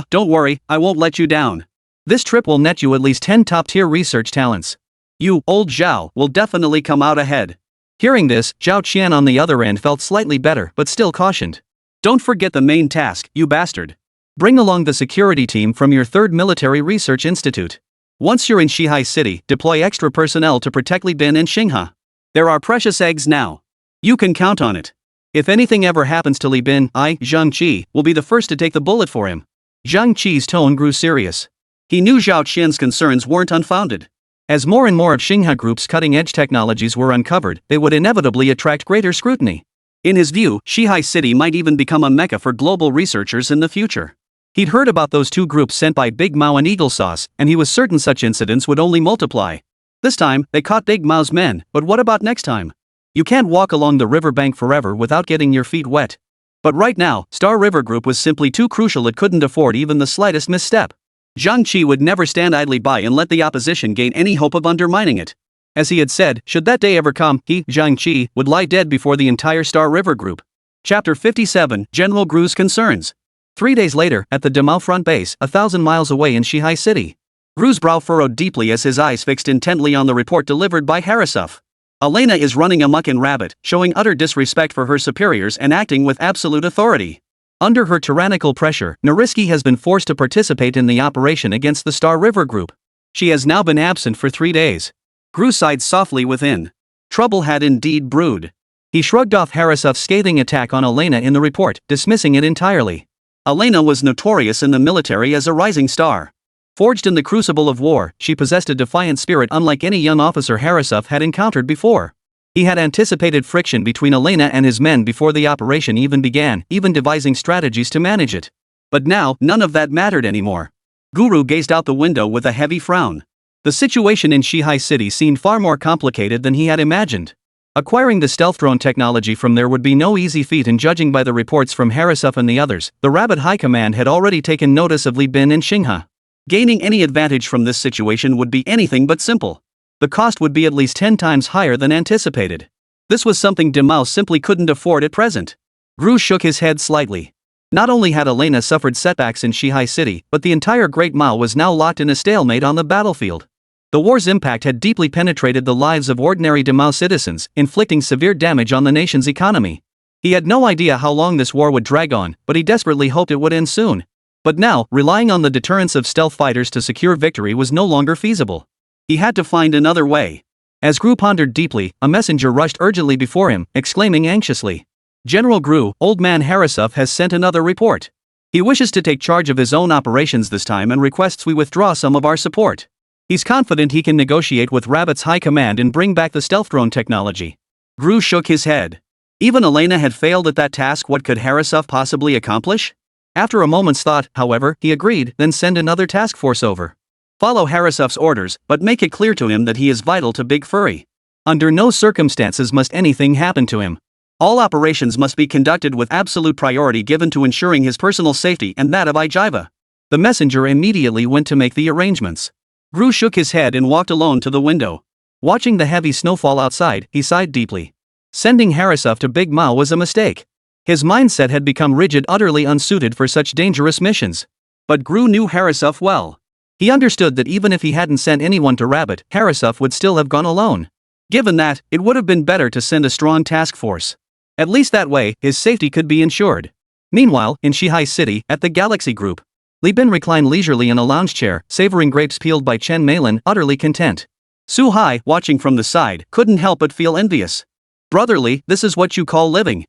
Don't worry, I won't let you down. This trip will net you at least 10 top-tier research talents. You, old Zhao, will definitely come out ahead. Hearing this, Zhao Qian on the other end felt slightly better but still cautioned. Don't forget the main task, you bastard. Bring along the security team from your 3rd Military Research Institute. Once you're in Shihai City, deploy extra personnel to protect Li Bin and Xinghe. There are precious eggs now. You can count on it. If anything ever happens to Li Bin, I, Zhang Qi, will be the first to take the bullet for him. Zhang Qi's tone grew serious. He knew Zhao Qian's concerns weren't unfounded. As more and more of Xinghe Group's cutting-edge technologies were uncovered, they would inevitably attract greater scrutiny. In his view, Shihai City might even become a mecca for global researchers in the future. He'd heard about those 2 groups sent by Big Mao and Eagle Sauce, and he was certain such incidents would only multiply. This time, they caught Big Mao's men, but what about next time? You can't walk along the riverbank forever without getting your feet wet. But right now, Star River Group was simply too crucial, it couldn't afford even the slightest misstep. Zhang Qi would never stand idly by and let the opposition gain any hope of undermining it. As he had said, should that day ever come, he, Zhang Qi, would lie dead before the entire Star River Group. Chapter 57, General Gru's Concerns. 3 days later, at the Demao front base, 1,000 miles away in Shihai City. Gru's brow furrowed deeply as his eyes fixed intently on the report delivered by Harasuf. Elena is running amok in Rabbit, showing utter disrespect for her superiors and acting with absolute authority. Under her tyrannical pressure, Nariski has been forced to participate in the operation against the Star River Group. She has now been absent for 3 days. Gru sighed softly within. Trouble had indeed brewed. He shrugged off Harasuf's scathing attack on Elena in the report, dismissing it entirely. Elena was notorious in the military as a rising star. Forged in the crucible of war, she possessed a defiant spirit unlike any young officer Harasuf had encountered before. He had anticipated friction between Elena and his men before the operation even began, even devising strategies to manage it. But now, none of that mattered anymore. Guru gazed out the window with a heavy frown. The situation in Shihai City seemed far more complicated than he had imagined. Acquiring the stealth drone technology from there would be no easy feat, and judging by the reports from Harasuf and the others, the Rabbit High Command had already taken notice of Li Bin and Xinghe. Gaining any advantage from this situation would be anything but simple. The cost would be at least 10 times higher than anticipated. This was something Demao simply couldn't afford at present. Gru shook his head slightly. Not only had Elena suffered setbacks in Shihai City, but the entire Great Mao was now locked in a stalemate on the battlefield. The war's impact had deeply penetrated the lives of ordinary Demao citizens, inflicting severe damage on the nation's economy. He had no idea how long this war would drag on, but he desperately hoped it would end soon. But now, relying on the deterrence of stealth fighters to secure victory was no longer feasible. He had to find another way. As Gru pondered deeply, a messenger rushed urgently before him, exclaiming anxiously, "General Gru, Old Man Harasov has sent another report. He wishes to take charge of his own operations this time and requests we withdraw some of our support. He's confident he can negotiate with Rabbit's high command and bring back the stealth drone technology." Gru shook his head. Even Elena had failed at that task. What could Harasov possibly accomplish? After a moment's thought, however, he agreed, "Then send another task force over. Follow Harasov's orders, but make it clear to him that he is vital to Big Furry. Under no circumstances must anything happen to him. All operations must be conducted with absolute priority given to ensuring his personal safety and that of Ijiva." The messenger immediately went to make the arrangements. Gru shook his head and walked alone to the window. Watching the heavy snowfall outside, he sighed deeply. Sending Harasov to Big Mao was a mistake. His mindset had become rigid, utterly unsuited for such dangerous missions. But Gru knew Harasov well. He understood that even if he hadn't sent anyone to Rabbit, Harasov would still have gone alone. Given that, it would have been better to send a strong task force. At least that way, his safety could be ensured. Meanwhile, in Shihai City, at the Galaxy Group, Li Bin reclined leisurely in a lounge chair, savoring grapes peeled by Chen Malin, utterly content. Su Hai, watching from the side, couldn't help but feel envious. "Brotherly, this is what you call living."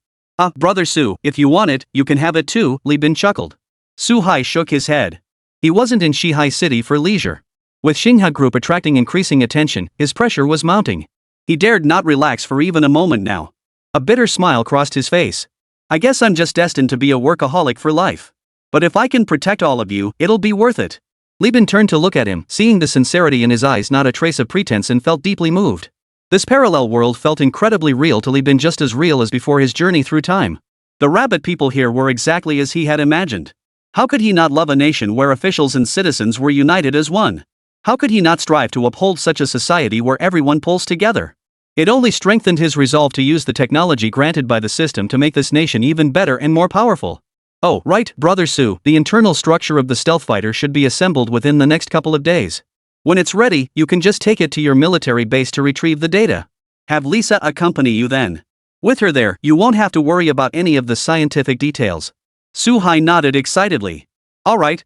Brother Su, if you want it, you can have it too," Li Bin chuckled. Su Hai shook his head. He wasn't in Shihai City for leisure. With Xingha Group attracting increasing attention, his pressure was mounting. He dared not relax for even a moment now. A bitter smile crossed his face. "I guess I'm just destined to be a workaholic for life. But if I can protect all of you, it'll be worth it." Li Bin turned to look at him, seeing the sincerity in his eyes, not a trace of pretense, and felt deeply moved. This parallel world felt incredibly real to Li Bin, just as real as before his journey through time. The Rabbit people here were exactly as he had imagined. How could he not love a nation where officials and citizens were united as one? How could he not strive to uphold such a society where everyone pulls together? It only strengthened his resolve to use the technology granted by the system to make this nation even better and more powerful. "Oh, right, Brother Su, the internal structure of the stealth fighter should be assembled within the next couple of days. When it's ready, you can just take it to your military base to retrieve the data. Have Lisa accompany you then. With her there, you won't have to worry about any of the scientific details." Su Hai nodded excitedly. All right.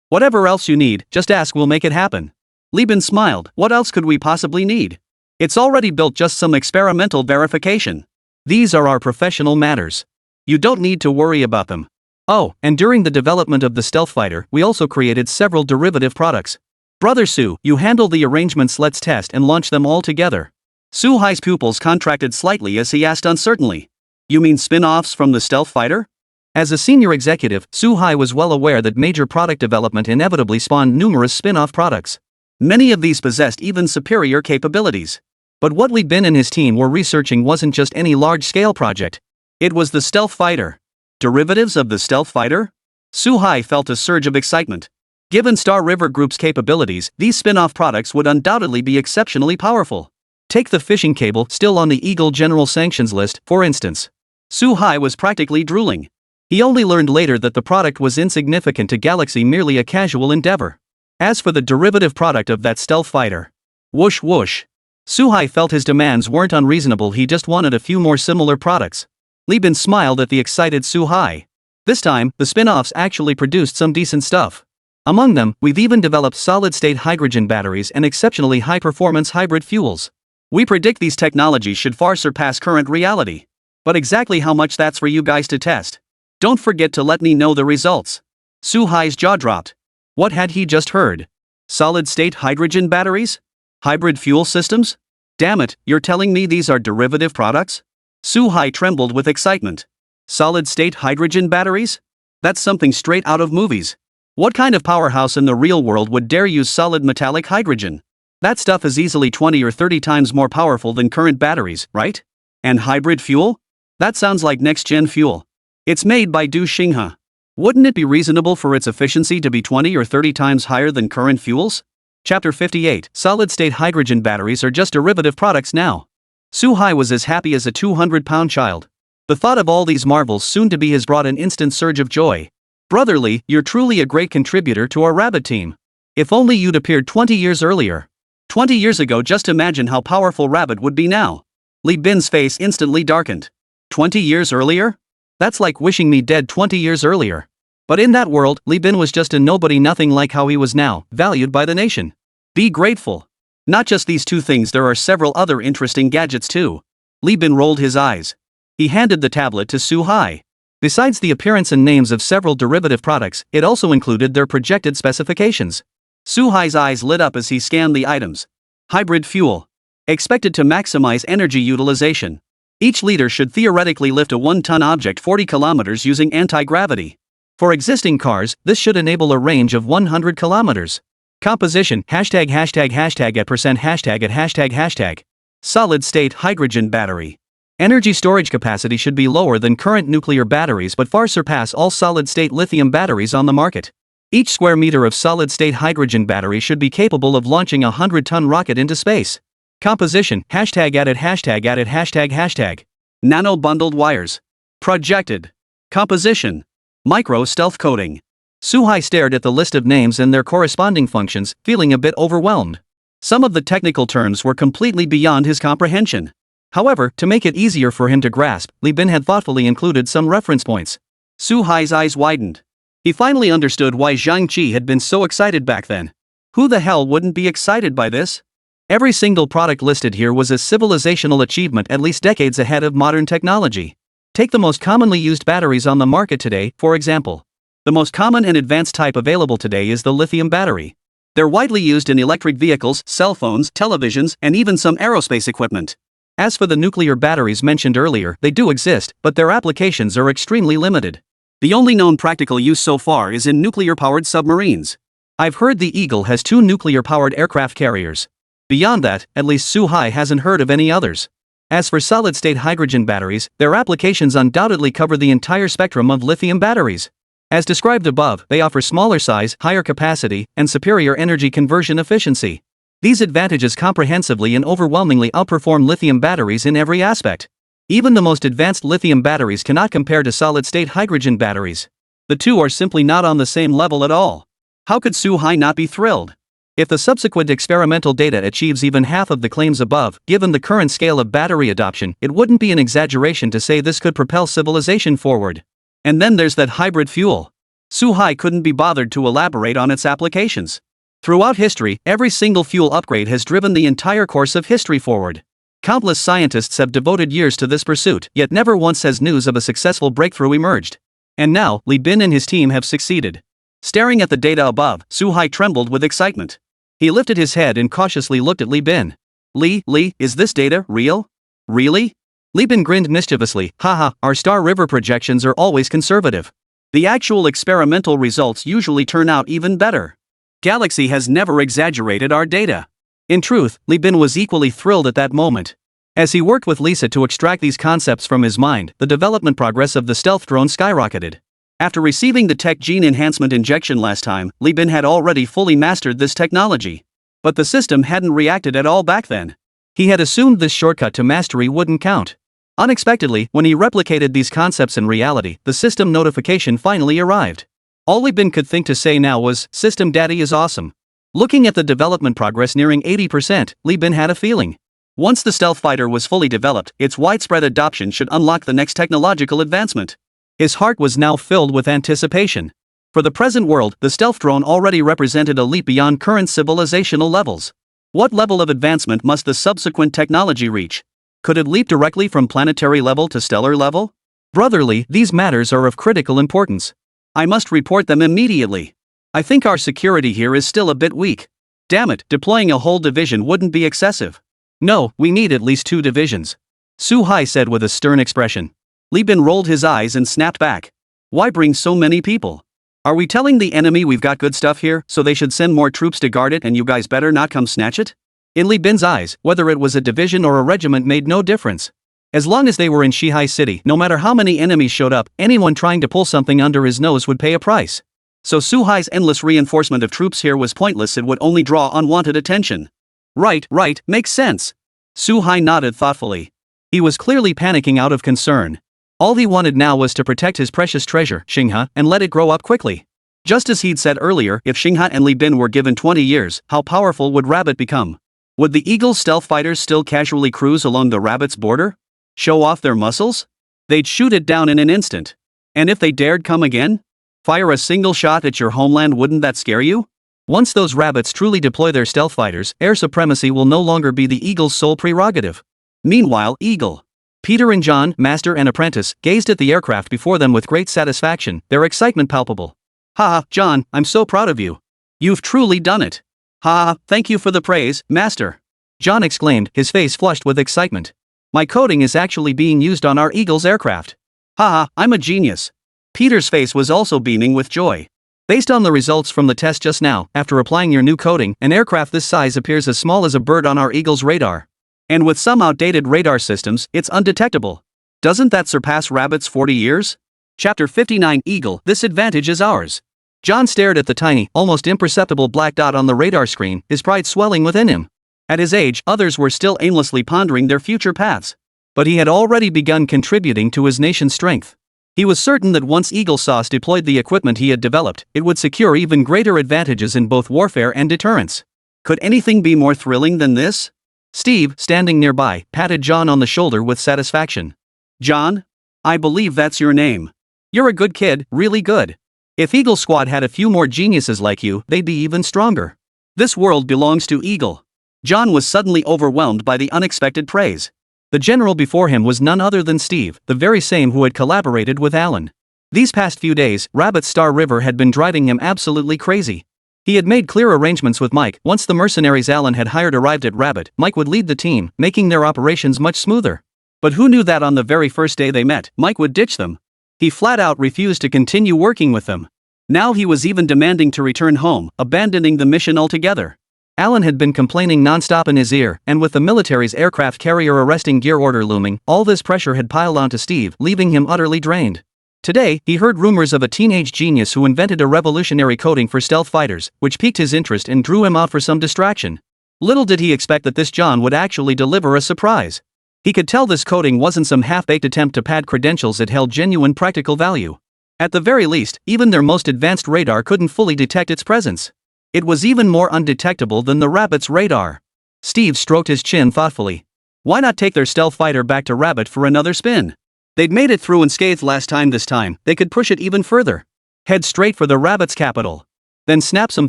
Whatever else you need, just ask, we'll make it happen." Li Bin smiled. "What else could we possibly need? It's already built, just some experimental verification. These are our professional matters. You don't need to worry about them. Oh, and during the development of the stealth fighter, we also created several derivative products. Brother Su, you handle the arrangements. Let's test and launch them all together." Su Hai's pupils contracted slightly as he asked uncertainly, "You mean spin-offs from the stealth fighter?" As a senior executive, Su Hai was well aware that major product development inevitably spawned numerous spin-off products. Many of these possessed even superior capabilities. But what Li Bin and his team were researching wasn't just any large-scale project. It was the stealth fighter. Derivatives of the stealth fighter? Su Hai felt a surge of excitement. Given Star River Group's capabilities, these spin-off products would undoubtedly be exceptionally powerful. Take the fishing cable, still on the Eagle General Sanctions list, for instance. Su Hai was practically drooling. He only learned later that the product was insignificant to Galaxy, merely a casual endeavor. As for the derivative product of that stealth fighter, whoosh whoosh. Su Hai felt his demands weren't unreasonable. He just wanted a few more similar products. Li Bin smiled at the excited Su Hai. This time, the spin-offs actually produced some decent stuff. Among them, we've even developed solid-state hydrogen batteries and exceptionally high-performance hybrid fuels. We predict these technologies should far surpass current reality. But exactly how much, that's for you guys to test. Don't forget to let me know the results." Su Hai's jaw dropped. What had he just heard? Solid-state hydrogen batteries? Hybrid fuel systems? Damn it, you're telling me these are derivative products? Su Hai trembled with excitement. Solid-state hydrogen batteries? That's something straight out of movies. What kind of powerhouse in the real world would dare use solid metallic hydrogen? That stuff is easily 20 or 30 times more powerful than current batteries, right? And hybrid fuel? That sounds like next-gen fuel. It's made by Du Xinghe. Wouldn't it be reasonable for its efficiency to be 20 or 30 times higher than current fuels? Chapter 58. Solid-state hydrogen batteries are just derivative products now. Su Hai was as happy as a 200-pound child. The thought of all these marvels soon to be his brought an instant surge of joy. Brother Li, you're truly a great contributor to our rabbit team. If only you'd appeared 20 years earlier. 20 years ago, just imagine how powerful rabbit would be now. Li Bin's face instantly darkened. 20 years earlier? That's like wishing me dead 20 years earlier. But in that world, Li Bin was just a nobody, nothing like how he was now, valued by the nation. Be grateful. Not just these two things, there are several other interesting gadgets too. Li Bin rolled his eyes. He handed the tablet to Su Hai. Besides the appearance and names of several derivative products, it also included their projected specifications. Su Hai's eyes lit up as he scanned the items. Hybrid fuel. Expected to maximize energy utilization. Each liter should theoretically lift a 1-ton object 40 kilometers using anti-gravity. For existing cars, this should enable a range of 100 kilometers. Composition ###@% ####. Solid-state hydrogen battery. Energy storage capacity should be lower than current nuclear batteries but far surpass all solid-state lithium batteries on the market. Each square meter of solid-state hydrogen battery should be capable of launching a 100-ton rocket into space. Composition ###@####. Nano bundled wires. Projected. Composition. Micro stealth coating. Su Hai stared at the list of names and their corresponding functions, feeling a bit overwhelmed. Some of the technical terms were completely beyond his comprehension. However, to make it easier for him to grasp, Li Bin had thoughtfully included some reference points. Su Hai's eyes widened. He finally understood why Zhang Qi had been so excited back then. Who the hell wouldn't be excited by this? Every single product listed here was a civilizational achievement at least decades ahead of modern technology. Take the most commonly used batteries on the market today, for example. The most common and advanced type available today is the lithium battery. They're widely used in electric vehicles, cell phones, televisions, and even some aerospace equipment. As for the nuclear batteries mentioned earlier, they do exist, but their applications are extremely limited. The only known practical use so far is in nuclear-powered submarines. I've heard the Eagle has 2 nuclear-powered aircraft carriers. Beyond that, at least Su Hai hasn't heard of any others. As for solid-state hydrogen batteries, their applications undoubtedly cover the entire spectrum of lithium batteries. As described above, they offer smaller size, higher capacity, and superior energy conversion efficiency. These advantages comprehensively and overwhelmingly outperform lithium batteries in every aspect. Even the most advanced lithium batteries cannot compare to solid-state hydrogen batteries. The two are simply not on the same level at all. How could Su Hai not be thrilled? If the subsequent experimental data achieves even half of the claims above, given the current scale of battery adoption, it wouldn't be an exaggeration to say this could propel civilization forward. And then there's that hybrid fuel. Su Hai couldn't be bothered to elaborate on its applications. Throughout history, every single fuel upgrade has driven the entire course of history forward. Countless scientists have devoted years to this pursuit, yet never once has news of a successful breakthrough emerged. And now, Li Bin and his team have succeeded. Staring at the data above, Su Hai trembled with excitement. He lifted his head and cautiously looked at Li Bin. Li, is this data real? Really? Li Bin grinned mischievously. Haha, our Star River projections are always conservative. The actual experimental results usually turn out even better. Galaxy has never exaggerated our data. In truth, Li Bin was equally thrilled at that moment. As he worked with Lisa to extract these concepts from his mind, the development progress of the stealth drone skyrocketed. After receiving the tech gene enhancement injection last time, Li Bin had already fully mastered this technology. But the system hadn't reacted at all back then. He had assumed this shortcut to mastery wouldn't count. Unexpectedly, when he replicated these concepts in reality, the system notification finally arrived. All Li Bin could think to say now was, "System Daddy is awesome." Looking at the development progress nearing 80%, Li Bin had a feeling. Once the stealth fighter was fully developed, its widespread adoption should unlock the next technological advancement. His heart was now filled with anticipation. For the present world, the stealth drone already represented a leap beyond current civilizational levels. What level of advancement must the subsequent technology reach? Could it leap directly from planetary level to stellar level? Brotherly, these matters are of critical importance. I must report them immediately. I think our security here is still a bit weak. Damn it, deploying a whole division wouldn't be excessive. No, we need at least 2 divisions. Su Hai said with a stern expression. Li Bin rolled his eyes and snapped back. Why bring so many people? Are we telling the enemy we've got good stuff here, so they should send more troops to guard it and you guys better not come snatch it? In Li Bin's eyes, whether it was a division or a regiment made no difference. As long as they were in Shihai City, no matter how many enemies showed up, anyone trying to pull something under his nose would pay a price. So Su Hai's endless reinforcement of troops here was pointless, it would only draw unwanted attention. Right, makes sense. Su Hai nodded thoughtfully. He was clearly panicking out of concern. All he wanted now was to protect his precious treasure, Xinghe, and let it grow up quickly. Just as he'd said earlier, if Xinghe and Li Bin were given 20 years, how powerful would Rabbit become? Would the Eagle's stealth fighters still casually cruise along the Rabbit's border? Show off their muscles? They'd shoot it down in an instant. And if they dared come again? Fire a single shot at your homeland, wouldn't that scare you? Once those Rabbits truly deploy their stealth fighters, air supremacy will no longer be the Eagle's sole prerogative. Meanwhile, Eagle, Peter and John, master and apprentice, gazed at the aircraft before them with great satisfaction, their excitement palpable. "Ha, John, I'm so proud of you. You've truly done it." "Ha, thank you for the praise, master," John exclaimed, his face flushed with excitement. "My coding is actually being used on our Eagle's aircraft. Ha, I'm a genius." Peter's face was also beaming with joy. Based on the results from the test just now, after applying your new coding, an aircraft this size appears as small as a bird on our Eagle's radar. And with some outdated radar systems, it's undetectable. Doesn't that surpass Rabbit's 40 years? Chapter 59 Eagle, this advantage is ours. John stared at the tiny, almost imperceptible black dot on the radar screen, his pride swelling within him. At his age, others were still aimlessly pondering their future paths. But he had already begun contributing to his nation's strength. He was certain that once Eagle Sauce deployed the equipment he had developed, it would secure even greater advantages in both warfare and deterrence. Could anything be more thrilling than this? Steve, standing nearby, patted John on the shoulder with satisfaction. "John? I believe that's your name. You're a good kid, really good. If Eagle Squad had a few more geniuses like you, they'd be even stronger. This world belongs to Eagle." John was suddenly overwhelmed by the unexpected praise. The general before him was none other than Steve, the very same who had collaborated with Alan. These past few days, Rabbit's Star River had been driving him absolutely crazy. He had made clear arrangements with Mike. Once the mercenaries Alan had hired arrived at Rabbit, Mike would lead the team, making their operations much smoother. But who knew that on the very first day they met, Mike would ditch them? He flat out refused to continue working with them. Now he was even demanding to return home, abandoning the mission altogether. Alan had been complaining non-stop in his ear, and with the military's aircraft carrier arresting gear order looming, all this pressure had piled onto Steve, leaving him utterly drained. Today, he heard rumors of a teenage genius who invented a revolutionary coding for stealth fighters, which piqued his interest and drew him out for some distraction. Little did he expect that this John would actually deliver a surprise. He could tell this coding wasn't some half-baked attempt to pad credentials, it held genuine practical value. At the very least, even their most advanced radar couldn't fully detect its presence. It was even more undetectable than the Rabbit's radar. Steve stroked his chin thoughtfully. Why not take their stealth fighter back to Rabbit for another spin? They'd made it through unscathed last time. This time, they could push it even further. Head straight for the Rabbit's capital. Then snap some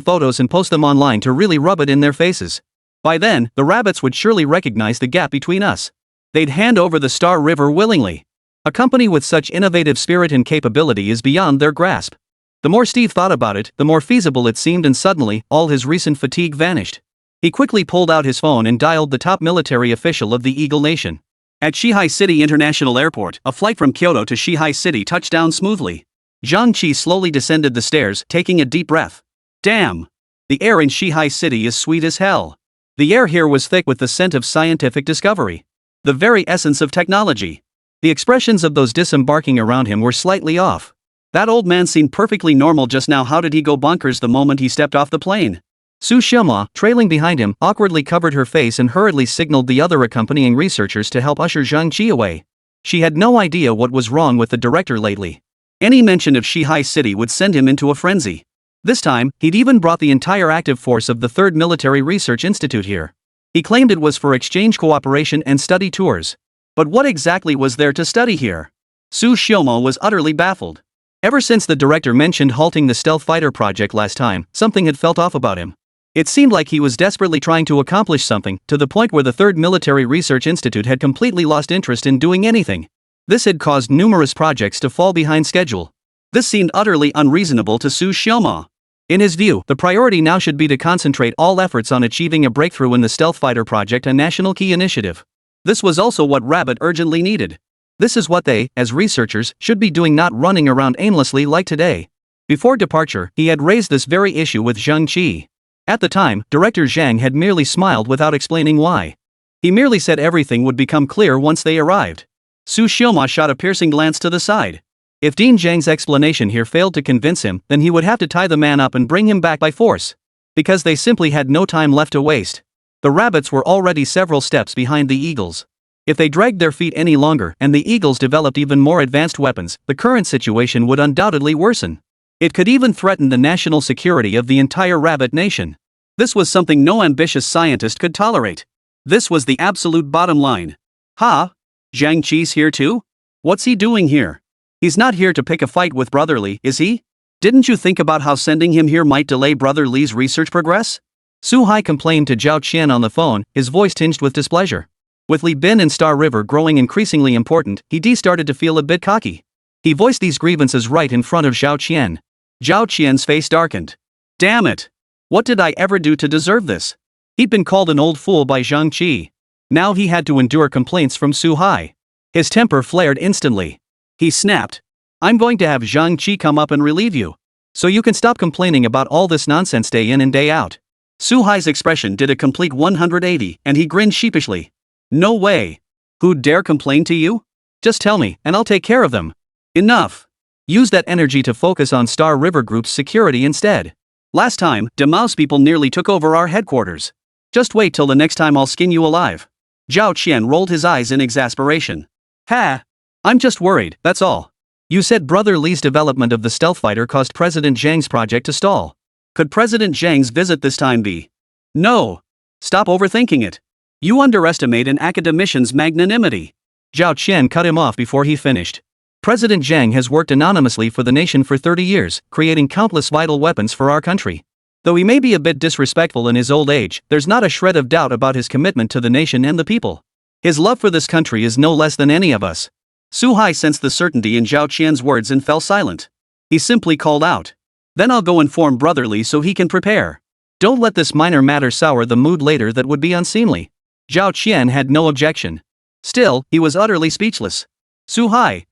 photos and post them online to really rub it in their faces. By then, the Rabbits would surely recognize the gap between us. They'd hand over the Star River willingly. A company with such innovative spirit and capability is beyond their grasp. The more Steve thought about it, the more feasible it seemed, and suddenly, all his recent fatigue vanished. He quickly pulled out his phone and dialed the top military official of the Eagle Nation. At Shihai City International Airport, a flight from Kyoto to Shihai City touched down smoothly. Zhang Qi slowly descended the stairs, taking a deep breath. Damn! The air in Shihai City is sweet as hell. The air here was thick with the scent of scientific discovery. The very essence of technology. The expressions of those disembarking around him were slightly off. That old man seemed perfectly normal just now. How did he go bonkers the moment he stepped off the plane? Su Xiaoma, trailing behind him, awkwardly covered her face and hurriedly signaled the other accompanying researchers to help usher Zhang Qi away. She had no idea what was wrong with the director lately. Any mention of Shihai City would send him into a frenzy. This time, he'd even brought the entire active force of the 3rd Military Research Institute here. He claimed it was for exchange cooperation and study tours. But what exactly was there to study here? Su Xiaoma was utterly baffled. Ever since the director mentioned halting the stealth fighter project last time, something had felt off about him. It seemed like he was desperately trying to accomplish something, to the point where the 3rd Military Research Institute had completely lost interest in doing anything. This had caused numerous projects to fall behind schedule. This seemed utterly unreasonable to Su Xiaoma. In his view, the priority now should be to concentrate all efforts on achieving a breakthrough in the stealth fighter project, a national key initiative. This was also what Rabbit urgently needed. This is what they, as researchers, should be doing, not running around aimlessly like today. Before departure, he had raised this very issue with Zhang Qi. At the time, Director Zhang had merely smiled without explaining why. He merely said everything would become clear once they arrived. Su Xiaoma shot a piercing glance to the side. If Dean Zhang's explanation here failed to convince him, then he would have to tie the man up and bring him back by force. Because they simply had no time left to waste. The Rabbits were already several steps behind the Eagles. If they dragged their feet any longer and the eagles developed even more advanced weapons, the current situation would undoubtedly worsen. It could even threaten the national security of the entire rabbit nation. This was something no ambitious scientist could tolerate. This was the absolute bottom line. Ha? Zhang Qi's here too? What's he doing here? He's not here to pick a fight with Brother Li, is he? Didn't you think about how sending him here might delay Brother Li's research progress? Su Hai complained to Zhao Qian on the phone, his voice tinged with displeasure. With Li Bin and Star River growing increasingly important, he started to feel a bit cocky. He voiced these grievances right in front of Zhao Qian. Zhao Qian's face darkened. Damn it! What did I ever do to deserve this? He'd been called an old fool by Zhang Qi. Now he had to endure complaints from Su Hai. His temper flared instantly. He snapped. I'm going to have Zhang Qi come up and relieve you. So you can stop complaining about all this nonsense day in and day out. Su Hai's expression did a complete 180 and he grinned sheepishly. No way. Who'd dare complain to you? Just tell me, and I'll take care of them. Enough. Use that energy to focus on Star River Group's security instead. Last time, Demao's people nearly took over our headquarters. Just wait till the next time I'll skin you alive. Zhao Qian rolled his eyes in exasperation. Ha! I'm just worried, that's all. You said Brother Li's development of the stealth fighter caused President Zhang's project to stall. Could President Zhang's visit this time be? No. Stop overthinking it. You underestimate an academician's magnanimity. Zhao Qian cut him off before he finished. President Zhang has worked anonymously for the nation for 30 years, creating countless vital weapons for our country. Though he may be a bit disrespectful in his old age, there's not a shred of doubt about his commitment to the nation and the people. His love for this country is no less than any of us. Su Hai sensed the certainty in Zhao Qian's words and fell silent. He simply called out. Then I'll go inform Brother Li so he can prepare. Don't let this minor matter sour the mood later, that would be unseemly. Zhao Qian had no objection. Still, he was utterly speechless. Su Hai,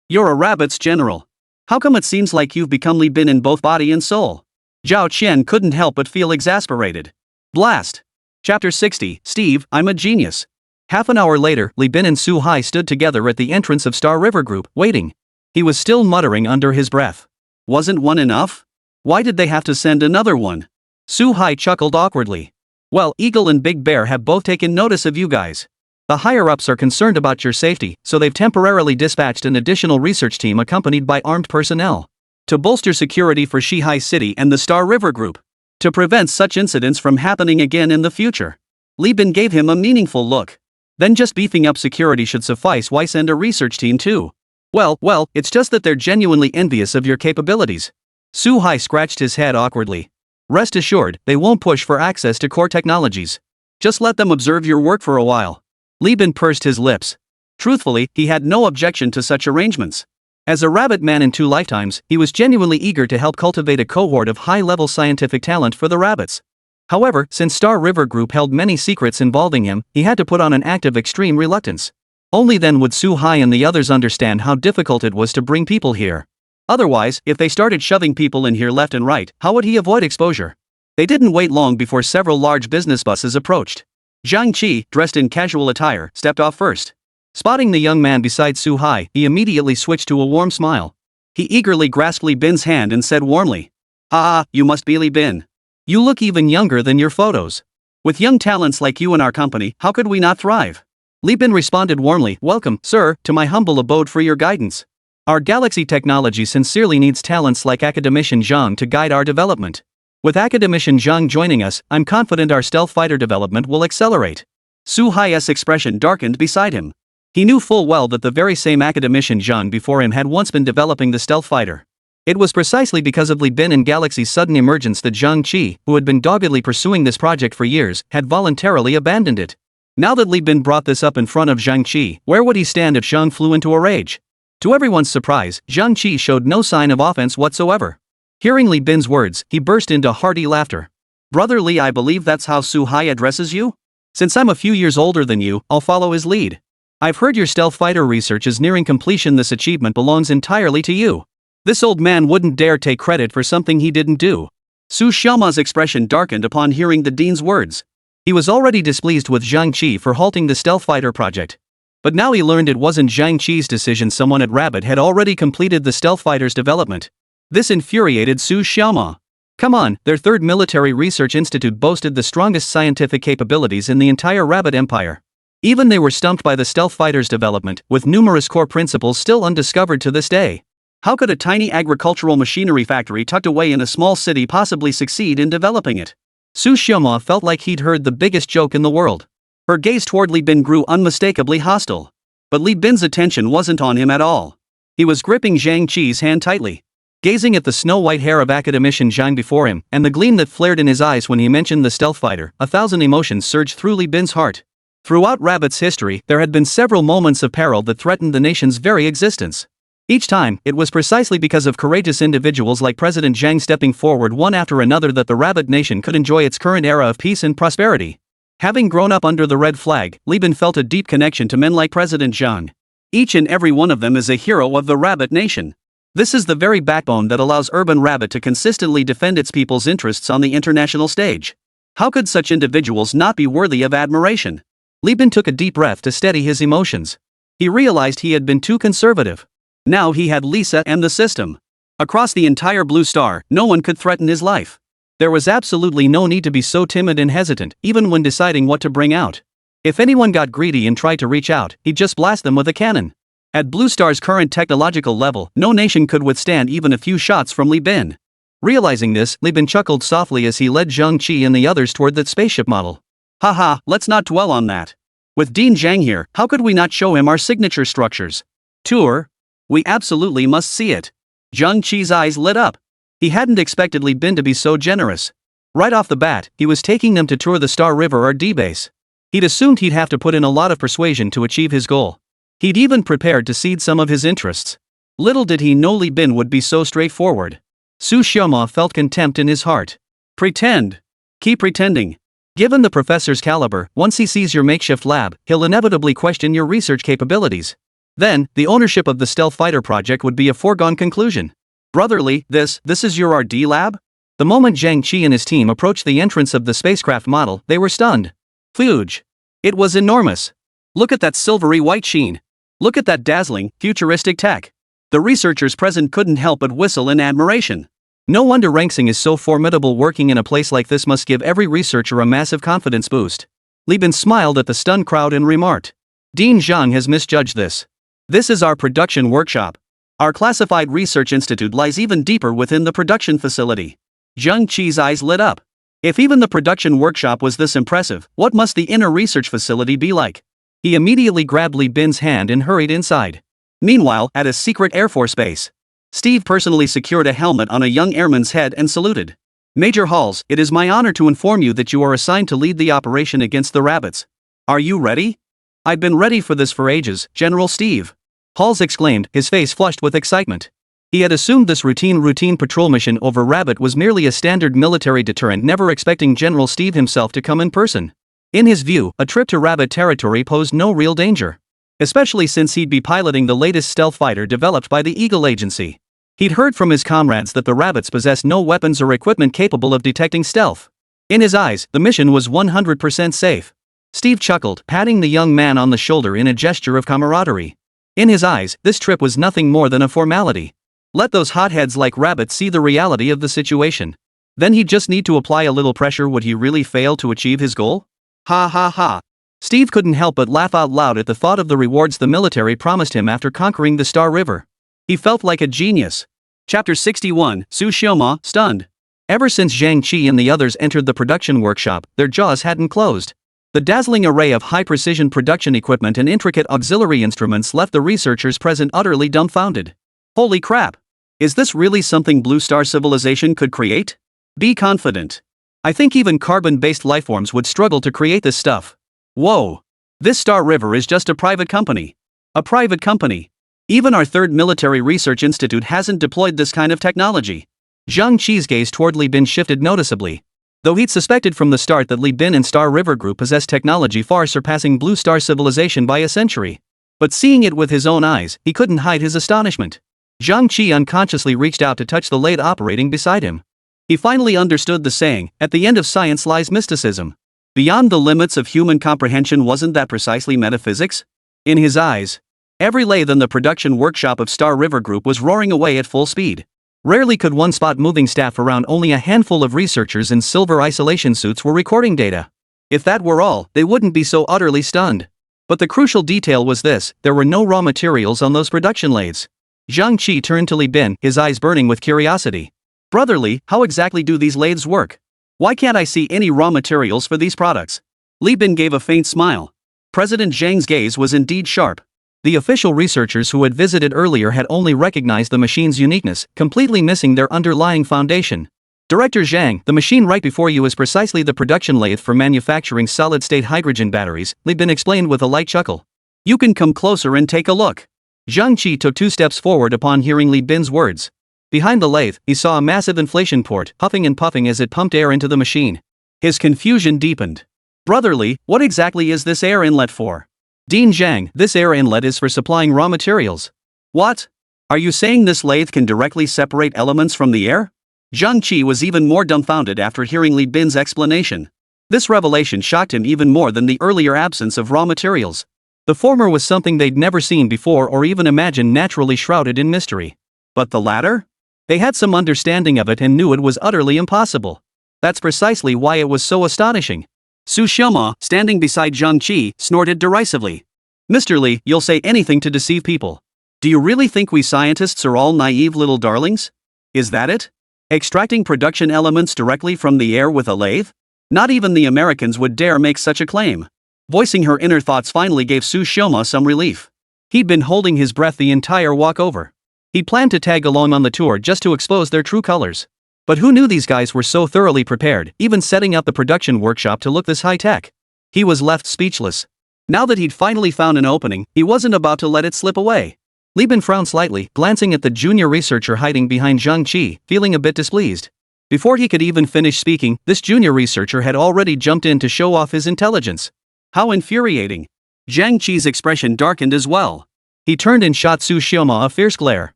you're a rabbit's general. How come it seems like you've become Li Bin in both body and soul? Zhao Qian couldn't help but feel exasperated. Blast. Chapter 60, Steve, I'm a genius. Half an hour later, Li Bin and Su Hai stood together at the entrance of Star River Group, waiting. He was still muttering under his breath. Wasn't one enough? Why did they have to send another one? Su Hai chuckled awkwardly. Well, Eagle and Big Bear have both taken notice of you guys. The higher-ups are concerned about your safety, so they've temporarily dispatched an additional research team accompanied by armed personnel to bolster security for Shihai City and the Star River Group, to prevent such incidents from happening again in the future. Li Bin gave him a meaningful look. Then just beefing up security should suffice. Why send a research team too? Well, it's just that they're genuinely envious of your capabilities. Su Hai scratched his head awkwardly. Rest assured, they won't push for access to core technologies. Just let them observe your work for a while. Li Bin pursed his lips. Truthfully, he had no objection to such arrangements. As a rabbit man in 2 lifetimes, he was genuinely eager to help cultivate a cohort of high-level scientific talent for the rabbits. However, since Star River Group held many secrets involving him, he had to put on an act of extreme reluctance. Only then would Su Hai and the others understand how difficult it was to bring people here. Otherwise, if they started shoving people in here left and right, how would he avoid exposure? They didn't wait long before several large business buses approached. Zhang Qi, dressed in casual attire, stepped off first. Spotting the young man beside Su Hai, he immediately switched to a warm smile. He eagerly grasped Li Bin's hand and said warmly, "Ah, you must be Li Bin. You look even younger than your photos. With young talents like you in our company, how could we not thrive?" Li Bin responded warmly, "Welcome, sir, to my humble abode for your guidance. Our galaxy technology sincerely needs talents like Academician Zhang to guide our development. With Academician Zhang joining us, I'm confident our stealth fighter development will accelerate." Su Hai's expression darkened beside him. He knew full well that the very same Academician Zhang before him had once been developing the stealth fighter. It was precisely because of Li Bin and Galaxy's sudden emergence that Zhang Qi, who had been doggedly pursuing this project for years, had voluntarily abandoned it. Now that Li Bin brought this up in front of Zhang Qi, where would he stand if Zhang flew into a rage? To everyone's surprise, Zhang Qi showed no sign of offense whatsoever. Hearing Li Bin's words, he burst into hearty laughter. "Brother Li, I believe that's how Su Hai addresses you? Since I'm a few years older than you, I'll follow his lead. I've heard your stealth fighter research is nearing completion. This achievement belongs entirely to you." This old man wouldn't dare take credit for something he didn't do. Su Xiaoma's expression darkened upon hearing the dean's words. He was already displeased with Zhang Qi for halting the stealth fighter project. But now he learned it wasn't Zhang Qi's decision. Someone at Rabbit had already completed the stealth fighter's development. This infuriated Su Xiaoma. Come on, their third military research institute boasted the strongest scientific capabilities in the entire Rabbit Empire. Even they were stumped by the stealth fighter's development, with numerous core principles still undiscovered to this day. How could a tiny agricultural machinery factory tucked away in a small city possibly succeed in developing it? Su Xioma felt like he'd heard the biggest joke in the world. Her gaze toward Li Bin grew unmistakably hostile. But Li Bin's attention wasn't on him at all. He was gripping Zhang Qi's hand tightly, gazing at the snow-white hair of academician Zhang before him, and the gleam that flared in his eyes when he mentioned the stealth fighter. 1,000 emotions surged through Li Bin's heart. Throughout Rabbit's history, there had been several moments of peril that threatened the nation's very existence. Each time, it was precisely because of courageous individuals like President Zhang stepping forward one after another that the Rabbit nation could enjoy its current era of peace and prosperity. Having grown up under the red flag, Li Bin felt a deep connection to men like President Zhang. Each and every one of them is a hero of the Rabbit nation. This is the very backbone that allows Urban Rabbit to consistently defend its people's interests on the international stage. How could such individuals not be worthy of admiration? Li Bin took a deep breath to steady his emotions. He realized he had been too conservative. Now he had Lisa and the system. Across the entire Blue Star, no one could threaten his life. There was absolutely no need to be so timid and hesitant, even when deciding what to bring out. If anyone got greedy and tried to reach out, he'd just blast them with a cannon. At Blue Star's current technological level, no nation could withstand even a few shots from Li Bin. Realizing this, Li Bin chuckled softly as he led Zhang Qi and the others toward that spaceship model. Haha, let's not dwell on that. With Dean Zhang here, how could we not show him our signature structures? Tour? We absolutely must see it. Zhang Qi's eyes lit up. He hadn't expected Li Bin to be so generous. Right off the bat, he was taking them to tour the Star River RD base. He'd assumed he'd have to put in a lot of persuasion to achieve his goal. He'd even prepared to cede some of his interests. Little did he know Li Bin would be so straightforward. Su Xioma felt contempt in his heart. Pretend. Keep pretending. Given the professor's caliber, once he sees your makeshift lab, he'll inevitably question your research capabilities. Then, the ownership of the stealth fighter project would be a foregone conclusion. Brotherly, this is your RD lab? The moment Zhang Qi and his team approached the entrance of the spacecraft model, they were stunned. Huge. It was enormous. Look at that silvery white sheen. Look at that dazzling, futuristic tech. The researchers present couldn't help but whistle in admiration. No wonder Ranxing is so formidable. Working in a place like this must give every researcher a massive confidence boost. Li Bin smiled at the stunned crowd and remarked. Dean Zhang has misjudged this. This is our production workshop. Our classified research institute lies even deeper within the production facility. Zhang Qi's eyes lit up. If even the production workshop was this impressive, what must the inner research facility be like? He immediately grabbed Li Bin's hand and hurried inside. Meanwhile, at a secret Air Force base, Steve personally secured a helmet on a young airman's head and saluted. Major Halls, it is my honor to inform you that you are assigned to lead the operation against the rabbits. Are you ready? I've been ready for this for ages, General Steve. Halls exclaimed, his face flushed with excitement. He had assumed this routine patrol mission over Rabbit was merely a standard military deterrent, never expecting General Steve himself to come in person. In his view, a trip to Rabbit territory posed no real danger. Especially since he'd be piloting the latest stealth fighter developed by the Eagle Agency. He'd heard from his comrades that the Rabbits possessed no weapons or equipment capable of detecting stealth. In his eyes, the mission was 100% safe. Steve chuckled, patting the young man on the shoulder in a gesture of camaraderie. In his eyes, this trip was nothing more than a formality. Let those hotheads like Rabbit see the reality of the situation. Then he'd just need to apply a little pressure. Would he really fail to achieve his goal? Ha ha ha. Steve couldn't help but laugh out loud at the thought of the rewards the military promised him after conquering the Star River. He felt like a genius. Chapter 61, Su Xioma, stunned. Ever since Zhang Qi and the others entered the production workshop, their jaws hadn't closed. The dazzling array of high-precision production equipment and intricate auxiliary instruments left the researchers present utterly dumbfounded. Holy crap! Is this really something Blue Star civilization could create? Be confident. I think even carbon-based lifeforms would struggle to create this stuff. Whoa! This Star River is just a private company. A private company. Even our third military research institute hasn't deployed this kind of technology. Zhang Qi's gaze toward Li Bin shifted noticeably. Though he'd suspected from the start that Li Bin and Star River Group possessed technology far surpassing Blue Star civilization by a century. But seeing it with his own eyes, he couldn't hide his astonishment. Zhang Qi unconsciously reached out to touch the lathe operating beside him. He finally understood the saying, at the end of science lies mysticism. Beyond the limits of human comprehension. Wasn't that precisely metaphysics? In his eyes, every lathe in the production workshop of Star River Group was roaring away at full speed. Rarely could one spot moving staff around. Only a handful of researchers in silver isolation suits were recording data. If that were all, they wouldn't be so utterly stunned. But the crucial detail was this: there were no raw materials on those production lathes. Zhang Qi turned to Li Bin, his eyes burning with curiosity. Brother Li, how exactly do these lathes work? Why can't I see any raw materials for these products? Li Bin gave a faint smile. President Zhang's gaze was indeed sharp. The official researchers who had visited earlier had only recognized the machine's uniqueness, completely missing their underlying foundation. Director Zhang, the machine right before you is precisely the production lathe for manufacturing solid-state hydrogen batteries, Li Bin explained with a light chuckle. You can come closer and take a look. Zhang Qi took 2 steps forward upon hearing Li Bin's words. Behind the lathe, he saw a massive inflation port, puffing and puffing as it pumped air into the machine. His confusion deepened. Brother Li, what exactly is this air inlet for? Dean Zhang, this air inlet is for supplying raw materials. What? Are you saying this lathe can directly separate elements from the air? Zhang Qi was even more dumbfounded after hearing Li Bin's explanation. This revelation shocked him even more than the earlier absence of raw materials. The former was something they'd never seen before or even imagined, naturally shrouded in mystery. But the latter? They had some understanding of it and knew it was utterly impossible. That's precisely why it was so astonishing. Su Xiaoma, standing beside Zhang Qi, snorted derisively. Mr. Li, you'll say anything to deceive people. Do you really think we scientists are all naive little darlings? Is that it? Extracting production elements directly from the air with a lathe? Not even the Americans would dare make such a claim. Voicing her inner thoughts finally gave Su Xiaoma some relief. He'd been holding his breath the entire walk over. He planned to tag along on the tour just to expose their true colors. But who knew these guys were so thoroughly prepared, even setting up the production workshop to look this high-tech? He was left speechless. Now that he'd finally found an opening, he wasn't about to let it slip away. Li Bin frowned slightly, glancing at the junior researcher hiding behind Zhang Qi, feeling a bit displeased. Before he could even finish speaking, this junior researcher had already jumped in to show off his intelligence. How infuriating. Zhang Qi's expression darkened as well. He turned and shot Su Xiaoma a fierce glare.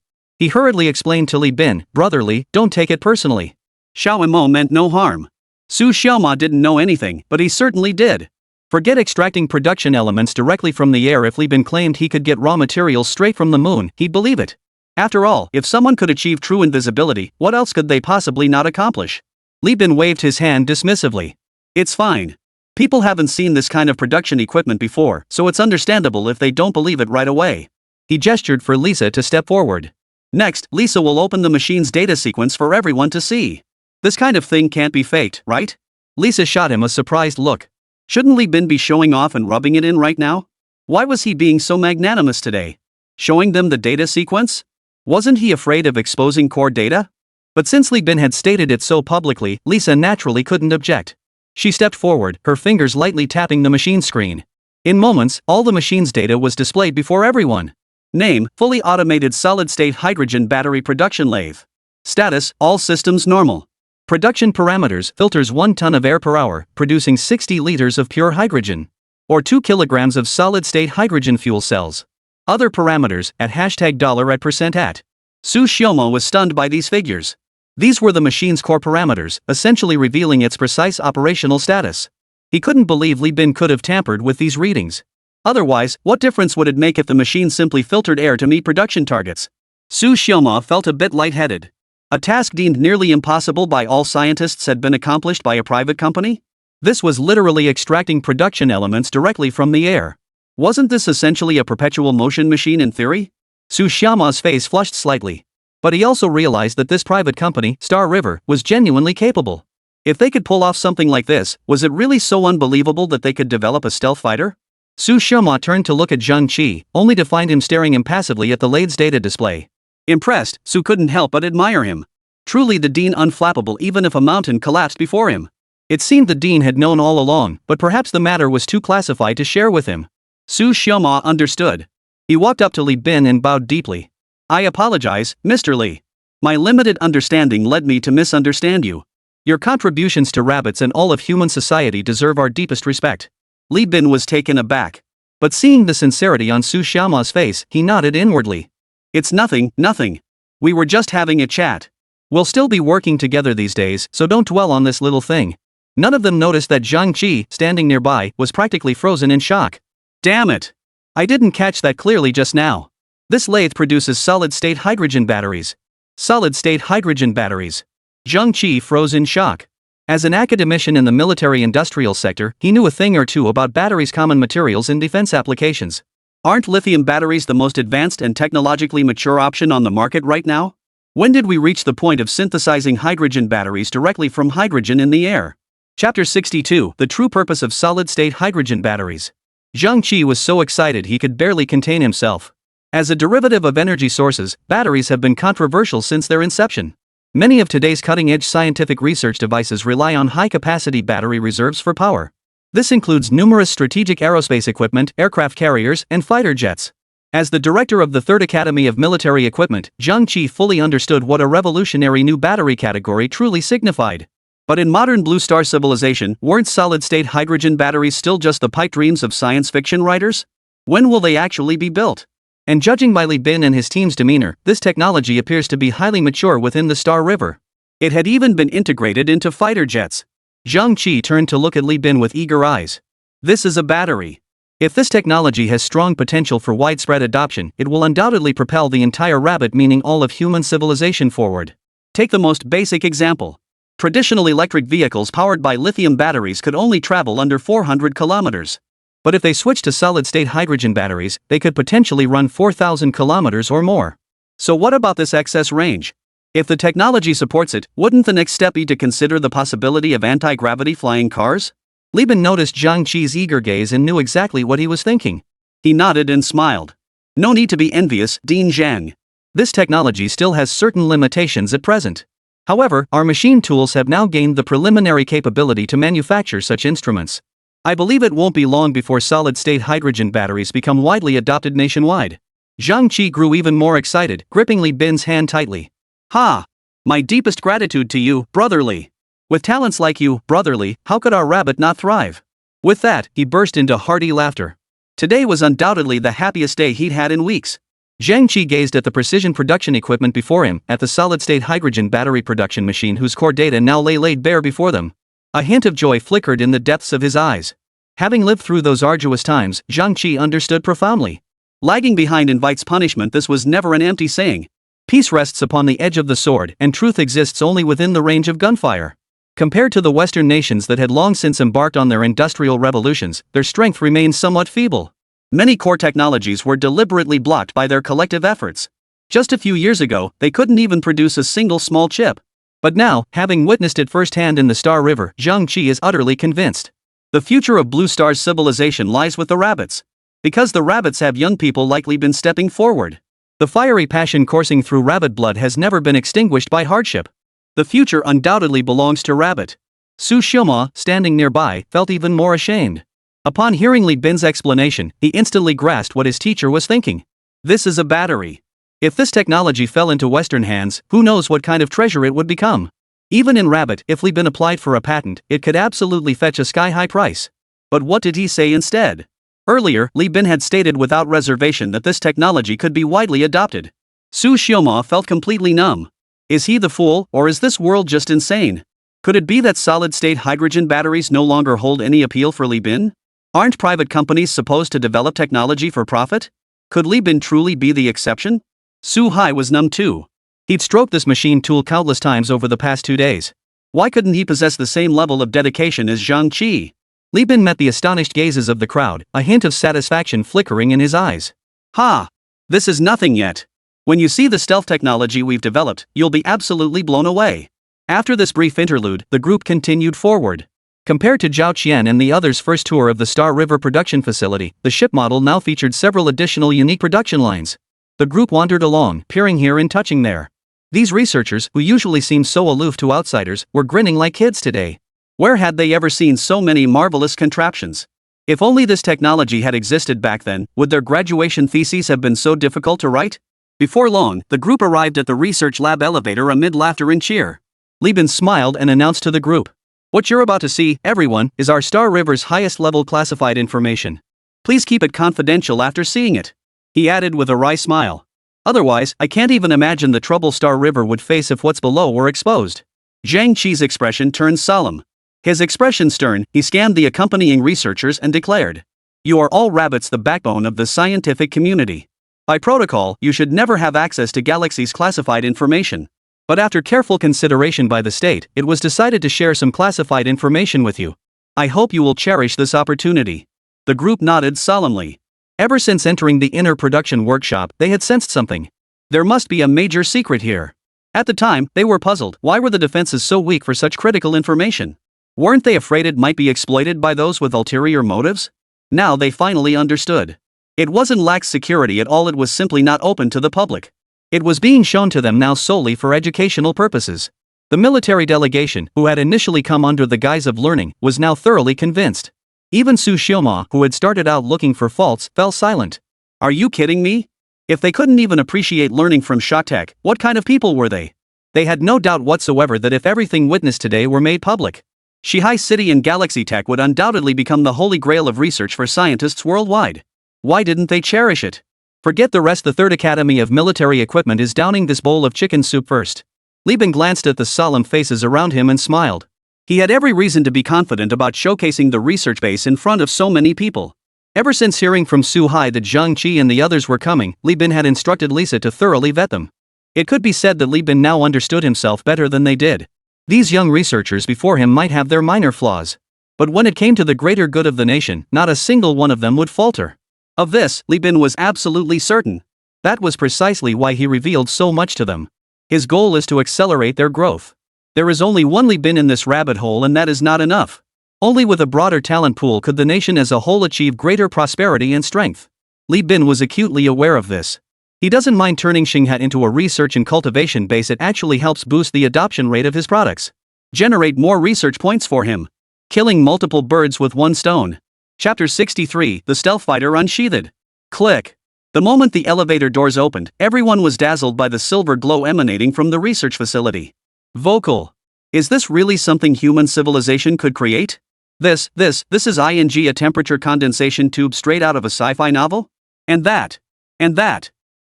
He hurriedly explained to Li Bin, Brother Li, don't take it personally. Xiao Mo meant no harm. Su Xiaoma didn't know anything, but he certainly did. Forget extracting production elements directly from the air. If Li Bin claimed he could get raw materials straight from the moon, he'd believe it. After all, if someone could achieve true invisibility, what else could they possibly not accomplish? Li Bin waved his hand dismissively. It's fine. People haven't seen this kind of production equipment before, so it's understandable if they don't believe it right away. He gestured for Lisa to step forward. Next, Lisa will open the machine's data sequence for everyone to see. This kind of thing can't be faked, right? Lisa shot him a surprised look. Shouldn't Li Bin be showing off and rubbing it in right now? Why was he being so magnanimous today? Showing them the data sequence? Wasn't he afraid of exposing core data? But since Li Bin had stated it so publicly, Lisa naturally couldn't object. She stepped forward, her fingers lightly tapping the machine screen. In moments, all the machine's data was displayed before everyone. Name, fully automated solid-state hydrogen battery production lathe. Status, all systems normal. Production parameters, filters 1 ton of air per hour, producing 60 liters of pure hydrogen. Or 2 kilograms of solid-state hydrogen fuel cells. Other parameters, at $at %. Su Xiaoma was stunned by these figures. These were the machine's core parameters, essentially revealing its precise operational status. He couldn't believe Li Bin could have tampered with these readings. Otherwise, what difference would it make if the machine simply filtered air to meet production targets? Su Xiaoma felt a bit lightheaded. A task deemed nearly impossible by all scientists had been accomplished by a private company? This was literally extracting production elements directly from the air. Wasn't this essentially a perpetual motion machine in theory? Su Xiaoma's face flushed slightly. But he also realized that this private company, Star River, was genuinely capable. If they could pull off something like this, was it really so unbelievable that they could develop a stealth fighter? Su Xiaoma turned to look at Zhang Qi, only to find him staring impassively at the lathe's data display. Impressed, Su couldn't help but admire him. Truly the Dean unflappable even if a mountain collapsed before him. It seemed the Dean had known all along, but perhaps the matter was too classified to share with him. Su Xiaoma understood. He walked up to Li Bin and bowed deeply. I apologize, Mr. Li. My limited understanding led me to misunderstand you. Your contributions to rabbits and all of human society deserve our deepest respect. Li Bin was taken aback. But seeing the sincerity on Su Xiaoma's face, he nodded inwardly. It's nothing. We were just having a chat. We'll still be working together these days, so don't dwell on this little thing. None of them noticed that Zhang Qi, standing nearby, was practically frozen in shock. Damn it! I didn't catch that clearly just now. This lathe produces solid-state hydrogen batteries. Solid-state hydrogen batteries. Zhang Qi froze in shock. As an academician in the military-industrial sector, he knew a thing or two about batteries, common materials in defense applications. Aren't lithium batteries the most advanced and technologically mature option on the market right now? When did we reach the point of synthesizing hydrogen batteries directly from hydrogen in the air? Chapter 62: The True Purpose of Solid-State Hydrogen Batteries. Zhang Qi was so excited he could barely contain himself. As a derivative of energy sources, batteries have been controversial since their inception. Many of today's cutting-edge scientific research devices rely on high-capacity battery reserves for power. This includes numerous strategic aerospace equipment, aircraft carriers, and fighter jets. As the director of the Third Academy of Military Equipment, Zhang Qi fully understood what a revolutionary new battery category truly signified. But in modern blue star civilization, weren't solid-state hydrogen batteries still just the pipe dreams of science fiction writers? When will they actually be built? And judging by Li Bin and his team's demeanor, this technology appears to be highly mature within the Star River. It had even been integrated into fighter jets. Zhang Qi turned to look at Li Bin with eager eyes. This is a battery. If this technology has strong potential for widespread adoption, it will undoubtedly propel the entire rabbit, meaning all of human civilization, forward. Take the most basic example. Traditional electric vehicles powered by lithium batteries could only travel under 400 kilometers. But if they switch to solid-state hydrogen batteries, they could potentially run 4,000 kilometers or more. So what about this excess range? If the technology supports it, wouldn't the next step be to consider the possibility of anti-gravity flying cars? Li Bin noticed Zhang Qi's eager gaze and knew exactly what he was thinking. He nodded and smiled. No need to be envious, Dean Zhang. This technology still has certain limitations at present. However, our machine tools have now gained the preliminary capability to manufacture such instruments. I believe it won't be long before solid-state hydrogen batteries become widely adopted nationwide. Zhang Qi grew even more excited, gripping Li Bin's hand tightly. Ha! My deepest gratitude to you, brotherly. With talents like you, brotherly, how could our rabbit not thrive? With that, he burst into hearty laughter. Today was undoubtedly the happiest day he'd had in weeks. Zhang Qi gazed at the precision production equipment before him, at the solid-state hydrogen battery production machine whose core data now lay laid bare before them. A hint of joy flickered in the depths of his eyes. Having lived through those arduous times, Zhang Qi understood profoundly. Lagging behind invites punishment. This was never an empty saying. Peace rests upon the edge of the sword, and truth exists only within the range of gunfire. Compared to the Western nations that had long since embarked on their industrial revolutions, their strength remained somewhat feeble. Many core technologies were deliberately blocked by their collective efforts. Just a few years ago, they couldn't even produce a single small chip. But now, having witnessed it firsthand in the Star River, Zhang Qi is utterly convinced. The future of Blue Star's civilization lies with the rabbits. Because the rabbits have young people likely been stepping forward. The fiery passion coursing through rabbit blood has never been extinguished by hardship. The future undoubtedly belongs to rabbit. Su Xiaoma, standing nearby, felt even more ashamed. Upon hearing Li Bin's explanation, he instantly grasped what his teacher was thinking. This is a battery. If this technology fell into Western hands, who knows what kind of treasure it would become. Even in rabbit, if Li Bin applied for a patent, it could absolutely fetch a sky-high price. But what did he say instead? Earlier, Li Bin had stated without reservation that this technology could be widely adopted. Su Xiaoma felt completely numb. Is he the fool, or is this world just insane? Could it be that solid-state hydrogen batteries no longer hold any appeal for Li Bin? Aren't private companies supposed to develop technology for profit? Could Li Bin truly be the exception? Su Hai was numb too. He'd stroked this machine tool countless times over the past 2 days. Why couldn't he possess the same level of dedication as Zhang Qi? Li Bin met the astonished gazes of the crowd, a hint of satisfaction flickering in his eyes. Ha! This is nothing yet. When you see the stealth technology we've developed, you'll be absolutely blown away. After this brief interlude, the group continued forward. Compared to Zhao Qian and the others' first tour of the Star River production facility, the ship model now featured several additional unique production lines. The group wandered along, peering here and touching there. These researchers, who usually seem so aloof to outsiders, were grinning like kids today. Where had they ever seen so many marvelous contraptions? If only this technology had existed back then, would their graduation theses have been so difficult to write? Before long, the group arrived at the research lab elevator amid laughter and cheer. Li Bin smiled and announced to the group. What you're about to see, everyone, is our Star River's highest level classified information. Please keep it confidential after seeing it. He added with a wry smile. Otherwise, I can't even imagine the trouble Star River would face if what's below were exposed. Zhang Qi's expression turned solemn. His expression stern, he scanned the accompanying researchers and declared. You are all rabbits, the backbone of the scientific community. By protocol, you should never have access to Galaxy's classified information. But after careful consideration by the state, it was decided to share some classified information with you. I hope you will cherish this opportunity." The group nodded solemnly. Ever since entering the inner production workshop, they had sensed something. There must be a major secret here. At the time, they were puzzled. Why were the defenses so weak for such critical information? Weren't they afraid it might be exploited by those with ulterior motives? Now they finally understood. It wasn't lax security at all, it was simply not open to the public. It was being shown to them now solely for educational purposes. The military delegation, who had initially come under the guise of learning, was now thoroughly convinced. Even Su Xioma, who had started out looking for faults, fell silent. Are you kidding me? If they couldn't even appreciate learning from Shotech, what kind of people were they? They had no doubt whatsoever that if everything witnessed today were made public, Shihai City and Galaxy Tech would undoubtedly become the holy grail of research for scientists worldwide. Why didn't they cherish it? Forget the rest, the Third Academy of Military Equipment is downing this bowl of chicken soup first. Li Bin glanced at the solemn faces around him and smiled. He had every reason to be confident about showcasing the research base in front of so many people. Ever since hearing from Su Hai that Zhang Qi and the others were coming, Li Bin had instructed Lisa to thoroughly vet them. It could be said that Li Bin now understood himself better than they did. These young researchers before him might have their minor flaws, but when it came to the greater good of the nation, not a single one of them would falter. Of this, Li Bin was absolutely certain. That was precisely why he revealed so much to them. His goal is to accelerate their growth. There is only one Li Bin in this rabbit hole, and that is not enough. Only with a broader talent pool could the nation as a whole achieve greater prosperity and strength. Li Bin was acutely aware of this. He doesn't mind turning Xinghat into a research and cultivation base. It actually helps boost the adoption rate of his products. Generate more research points for him. Killing multiple birds with one stone. Chapter 63, The Stealth Fighter Unsheathed. Click. The moment the elevator doors opened, everyone was dazzled by the silver glow emanating from the research facility. Vocal. Is this really something human civilization could create? This is a temperature condensation tube straight out of a sci-fi novel? And that.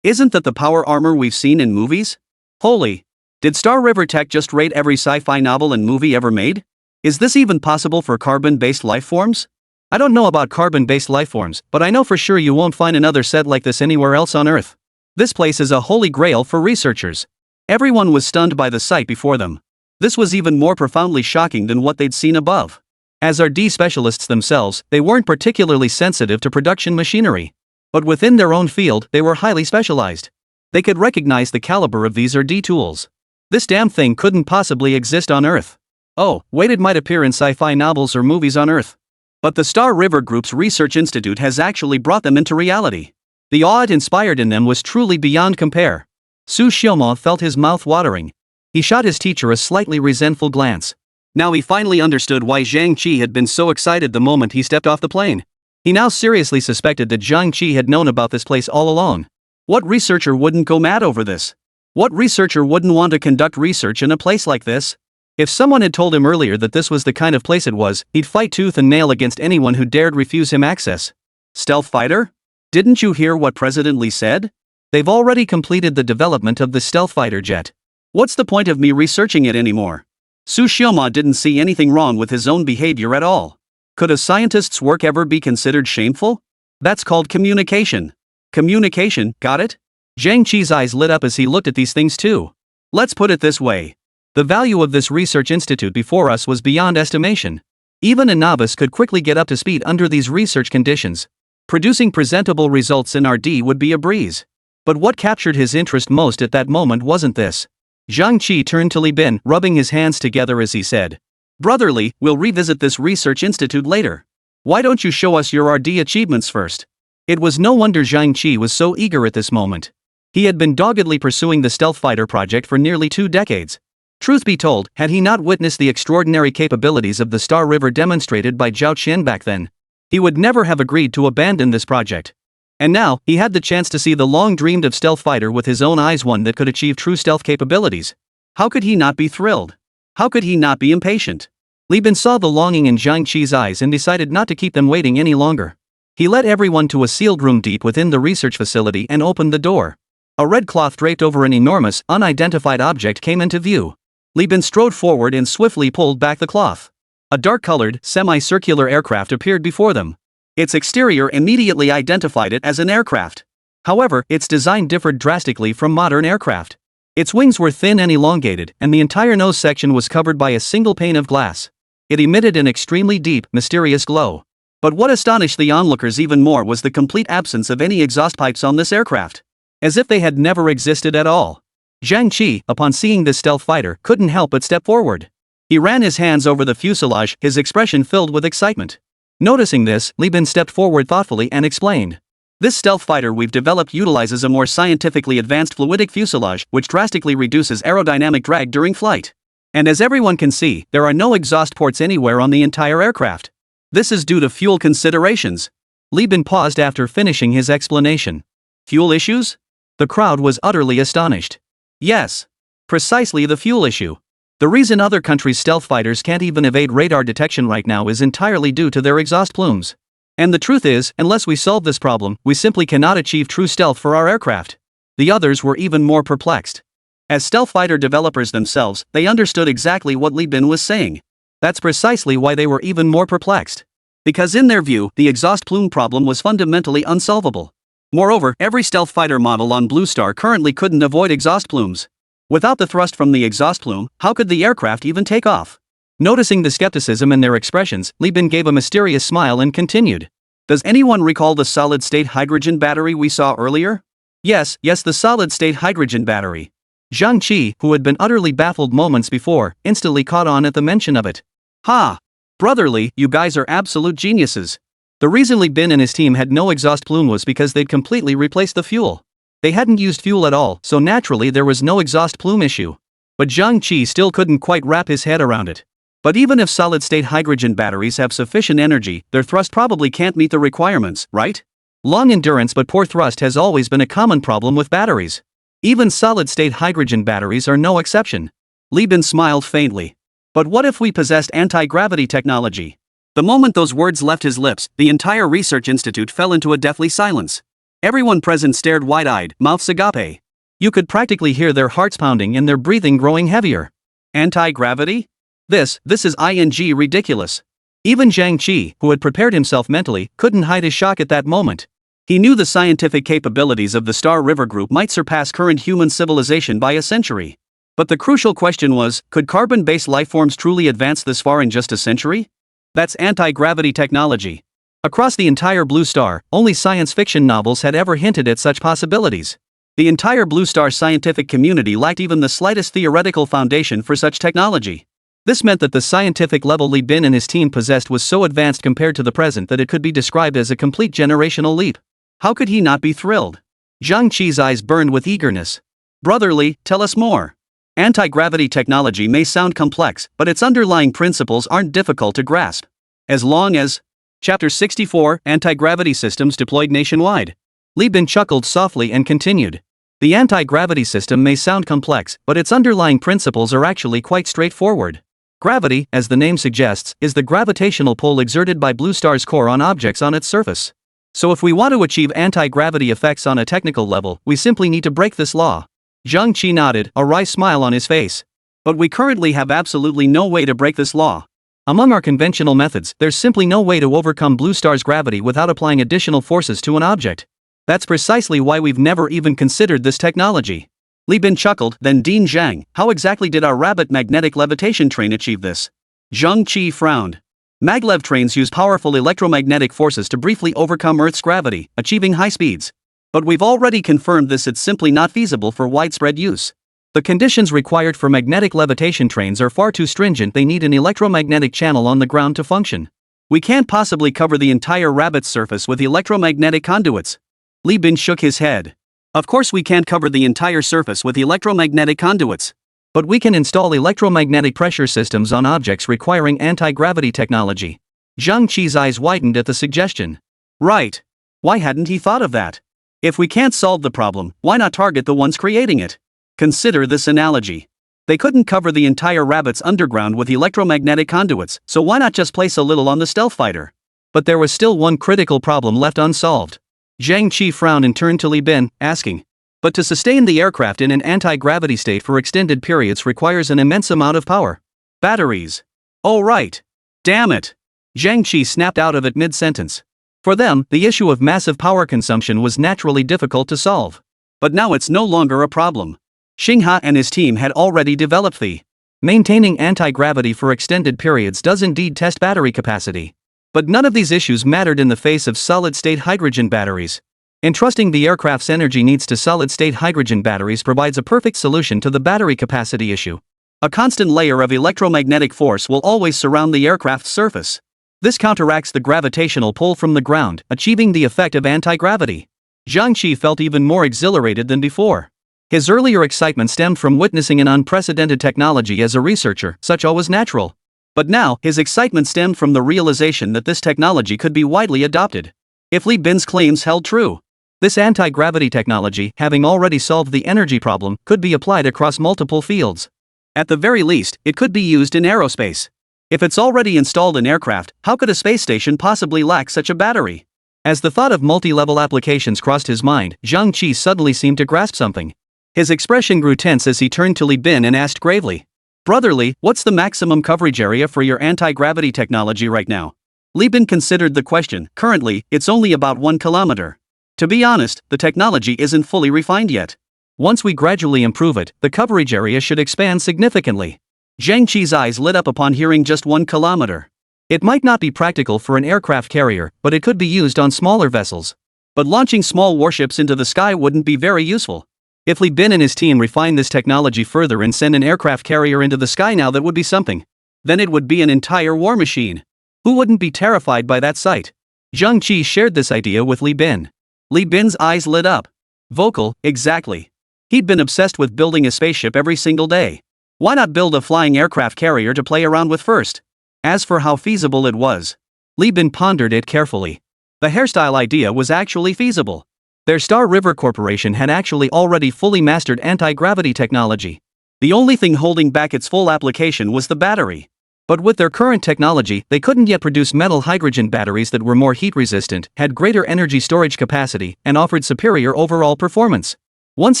Isn't that the power armor we've seen in movies? Holy. Did Star River Tech just rate every sci-fi novel and movie ever made? Is this even possible for carbon-based life forms? I don't know about carbon-based life forms, but I know for sure you won't find another set like this anywhere else on Earth. This place is a holy grail for researchers. Everyone was stunned by the sight before them. This was even more profoundly shocking than what they'd seen above. As R&D specialists themselves, they weren't particularly sensitive to production machinery. But within their own field, they were highly specialized. They could recognize the caliber of these R&D tools. This damn thing couldn't possibly exist on Earth. Oh, wait, it might appear in sci-fi novels or movies on Earth. But the Star River Group's Research Institute has actually brought them into reality. The awe it inspired in them was truly beyond compare. Su Xioma felt his mouth watering. He shot his teacher a slightly resentful glance. Now he finally understood why Zhang Qi had been so excited the moment he stepped off the plane. He now seriously suspected that Zhang Qi had known about this place all along. What researcher wouldn't go mad over this? What researcher wouldn't want to conduct research in a place like this? If someone had told him earlier that this was the kind of place it was, he'd fight tooth and nail against anyone who dared refuse him access. Stealth fighter? Didn't you hear what President Li said? They've already completed the development of the stealth fighter jet. What's the point of me researching it anymore? Su Xioma didn't see anything wrong with his own behavior at all. Could a scientist's work ever be considered shameful? That's called communication. Communication, got it? Zhang Qi's eyes lit up as he looked at these things too. Let's put it this way. The value of this research institute before us was beyond estimation. Even a novice could quickly get up to speed under these research conditions. Producing presentable results in R&D would be a breeze. But what captured his interest most at that moment wasn't this. Zhang Qi turned to Li Bin, rubbing his hands together as he said, "Brotherly, we'll revisit this research institute later. Why don't you show us your R&D achievements first?" It was no wonder Zhang Qi was so eager at this moment. He had been doggedly pursuing the stealth fighter project for nearly 2 decades. Truth be told, had he not witnessed the extraordinary capabilities of the Star River demonstrated by Zhao Qian back then, he would never have agreed to abandon this project. And now, he had the chance to see the long-dreamed of stealth fighter with his own eyes, one that could achieve true stealth capabilities. How could he not be thrilled? How could he not be impatient? Li Bin saw the longing in Zhang Qi's eyes and decided not to keep them waiting any longer. He led everyone to a sealed room deep within the research facility and opened the door. A red cloth draped over an enormous, unidentified object came into view. Li Bin strode forward and swiftly pulled back the cloth. A dark-colored, semi-circular aircraft appeared before them. Its exterior immediately identified it as an aircraft. However, its design differed drastically from modern aircraft. Its wings were thin and elongated, and the entire nose section was covered by a single pane of glass. It emitted an extremely deep, mysterious glow. But what astonished the onlookers even more was the complete absence of any exhaust pipes on this aircraft. As if they had never existed at all. Zhang Qi, upon seeing this stealth fighter, couldn't help but step forward. He ran his hands over the fuselage, his expression filled with excitement. Noticing this, Li Bin stepped forward thoughtfully and explained. This stealth fighter we've developed utilizes a more scientifically advanced fluidic fuselage, which drastically reduces aerodynamic drag during flight. And as everyone can see, there are no exhaust ports anywhere on the entire aircraft. This is due to fuel considerations. Li Bin paused after finishing his explanation. Fuel issues? The crowd was utterly astonished. Yes. Precisely the fuel issue. The reason other countries' stealth fighters can't even evade radar detection right now is entirely due to their exhaust plumes. And the truth is, unless we solve this problem, we simply cannot achieve true stealth for our aircraft. The others were even more perplexed. As stealth fighter developers themselves, they understood exactly what Li Bin was saying. That's precisely why they were even more perplexed. Because in their view, the exhaust plume problem was fundamentally unsolvable. Moreover, every stealth fighter model on Blue Star currently couldn't avoid exhaust plumes. Without the thrust from the exhaust plume, how could the aircraft even take off? Noticing the skepticism in their expressions, Li Bin gave a mysterious smile and continued. Does anyone recall the solid-state hydrogen battery we saw earlier? Yes, the solid-state hydrogen battery. Zhang Qi, who had been utterly baffled moments before, instantly caught on at the mention of it. Ha! Brotherly, you guys are absolute geniuses. The reason Li Bin and his team had no exhaust plume was because they'd completely replaced the fuel. They hadn't used fuel at all, so naturally there was no exhaust plume issue. But Zhang Qi still couldn't quite wrap his head around it. But even if solid-state hydrogen batteries have sufficient energy, their thrust probably can't meet the requirements, right? Long endurance but poor thrust has always been a common problem with batteries. Even solid-state hydrogen batteries are no exception. Li Bin smiled faintly. But what if we possessed anti-gravity technology? The moment those words left his lips, the entire research institute fell into a deathly silence. Everyone present stared wide-eyed, mouths agape. You could practically hear their hearts pounding and their breathing growing heavier. Anti-gravity? This is ridiculous. Even Zhang Qi, who had prepared himself mentally, couldn't hide his shock at that moment. He knew the scientific capabilities of the Star River Group might surpass current human civilization by a century. But the crucial question was, could carbon-based lifeforms truly advance this far in just a century? That's anti-gravity technology. Across the entire Blue Star, only science fiction novels had ever hinted at such possibilities. The entire Blue Star scientific community lacked even the slightest theoretical foundation for such technology. This meant that the scientific level Li Bin and his team possessed was so advanced compared to the present that it could be described as a complete generational leap. How could he not be thrilled? Zhang Qi's eyes burned with eagerness. Brotherly, tell us more. Anti-gravity technology may sound complex, but its underlying principles aren't difficult to grasp. As long as... Chapter 64, Anti-Gravity Systems Deployed Nationwide. Li Bin chuckled softly and continued. The anti-gravity system may sound complex, but its underlying principles are actually quite straightforward. Gravity, as the name suggests, is the gravitational pull exerted by Blue Star's core on objects on its surface. So if we want to achieve anti-gravity effects on a technical level, we simply need to break this law. Zhang Qi nodded, a wry smile on his face. But we currently have absolutely no way to break this law. Among our conventional methods, there's simply no way to overcome Blue Star's gravity without applying additional forces to an object. That's precisely why we've never even considered this technology. Li Bin chuckled, then Dean Zhang, how exactly did our rabbit magnetic levitation train achieve this? Zhang Qi frowned. Maglev trains use powerful electromagnetic forces to briefly overcome Earth's gravity, achieving high speeds. But we've already confirmed it's simply not feasible for widespread use. The conditions required for magnetic levitation trains are far too stringent. They need an electromagnetic channel on the ground to function. We can't possibly cover the entire rabbit's surface with electromagnetic conduits. Li Bin shook his head. Of course we can't cover the entire surface with electromagnetic conduits. But we can install electromagnetic pressure systems on objects requiring anti-gravity technology. Zhang Qi's eyes widened at the suggestion. Right. Why hadn't he thought of that? If we can't solve the problem, why not target the ones creating it? Consider this analogy. They couldn't cover the entire rabbit's underground with electromagnetic conduits, so why not just place a little on the stealth fighter? But there was still one critical problem left unsolved. Zhang Qi frowned and turned to Li Bin, asking. But to sustain the aircraft in an anti-gravity state for extended periods requires an immense amount of power. Batteries. Oh right. Damn it. Zhang Qi snapped out of it mid-sentence. For them, the issue of massive power consumption was naturally difficult to solve. But now it's no longer a problem. Xinghe and his team had already developed the maintaining anti-gravity for extended periods does indeed test battery capacity. But none of these issues mattered in the face of solid-state hydrogen batteries. Entrusting the aircraft's energy needs to solid-state hydrogen batteries provides a perfect solution to the battery capacity issue. A constant layer of electromagnetic force will always surround the aircraft's surface. This counteracts the gravitational pull from the ground, achieving the effect of anti-gravity. Zhang Qi felt even more exhilarated than before. His earlier excitement stemmed from witnessing an unprecedented technology as a researcher, such was natural. But now, his excitement stemmed from the realization that this technology could be widely adopted. If Li Bin's claims held true, this anti-gravity technology, having already solved the energy problem, could be applied across multiple fields. At the very least, it could be used in aerospace. If it's already installed in aircraft, how could a space station possibly lack such a battery? As the thought of multi-level applications crossed his mind, Zhang Qi suddenly seemed to grasp something. His expression grew tense as he turned to Li Bin and asked gravely, "Brotherly, what's the maximum coverage area for your anti-gravity technology right now?" Li Bin considered the question. Currently, it's only about 1 kilometer. To be honest, the technology isn't fully refined yet. Once we gradually improve it, the coverage area should expand significantly. Zhang Qi's eyes lit up upon hearing just 1 kilometer. It might not be practical for an aircraft carrier, but it could be used on smaller vessels. But launching small warships into the sky wouldn't be very useful. If Li Bin and his team refine this technology further and send an aircraft carrier into the sky now, that would be something. Then it would be an entire war machine. Who wouldn't be terrified by that sight? Zhang Qi shared this idea with Li Bin. Li Bin's eyes lit up. Vocal, exactly. He'd been obsessed with building a spaceship every single day. Why not build a flying aircraft carrier to play around with first? As for how feasible it was, Li Bin pondered it carefully. The hairstyle idea was actually feasible. Their Star River Corporation had actually already fully mastered anti-gravity technology. The only thing holding back its full application was the battery. But with their current technology, they couldn't yet produce metal hydrogen batteries that were more heat-resistant, had greater energy storage capacity, and offered superior overall performance. Once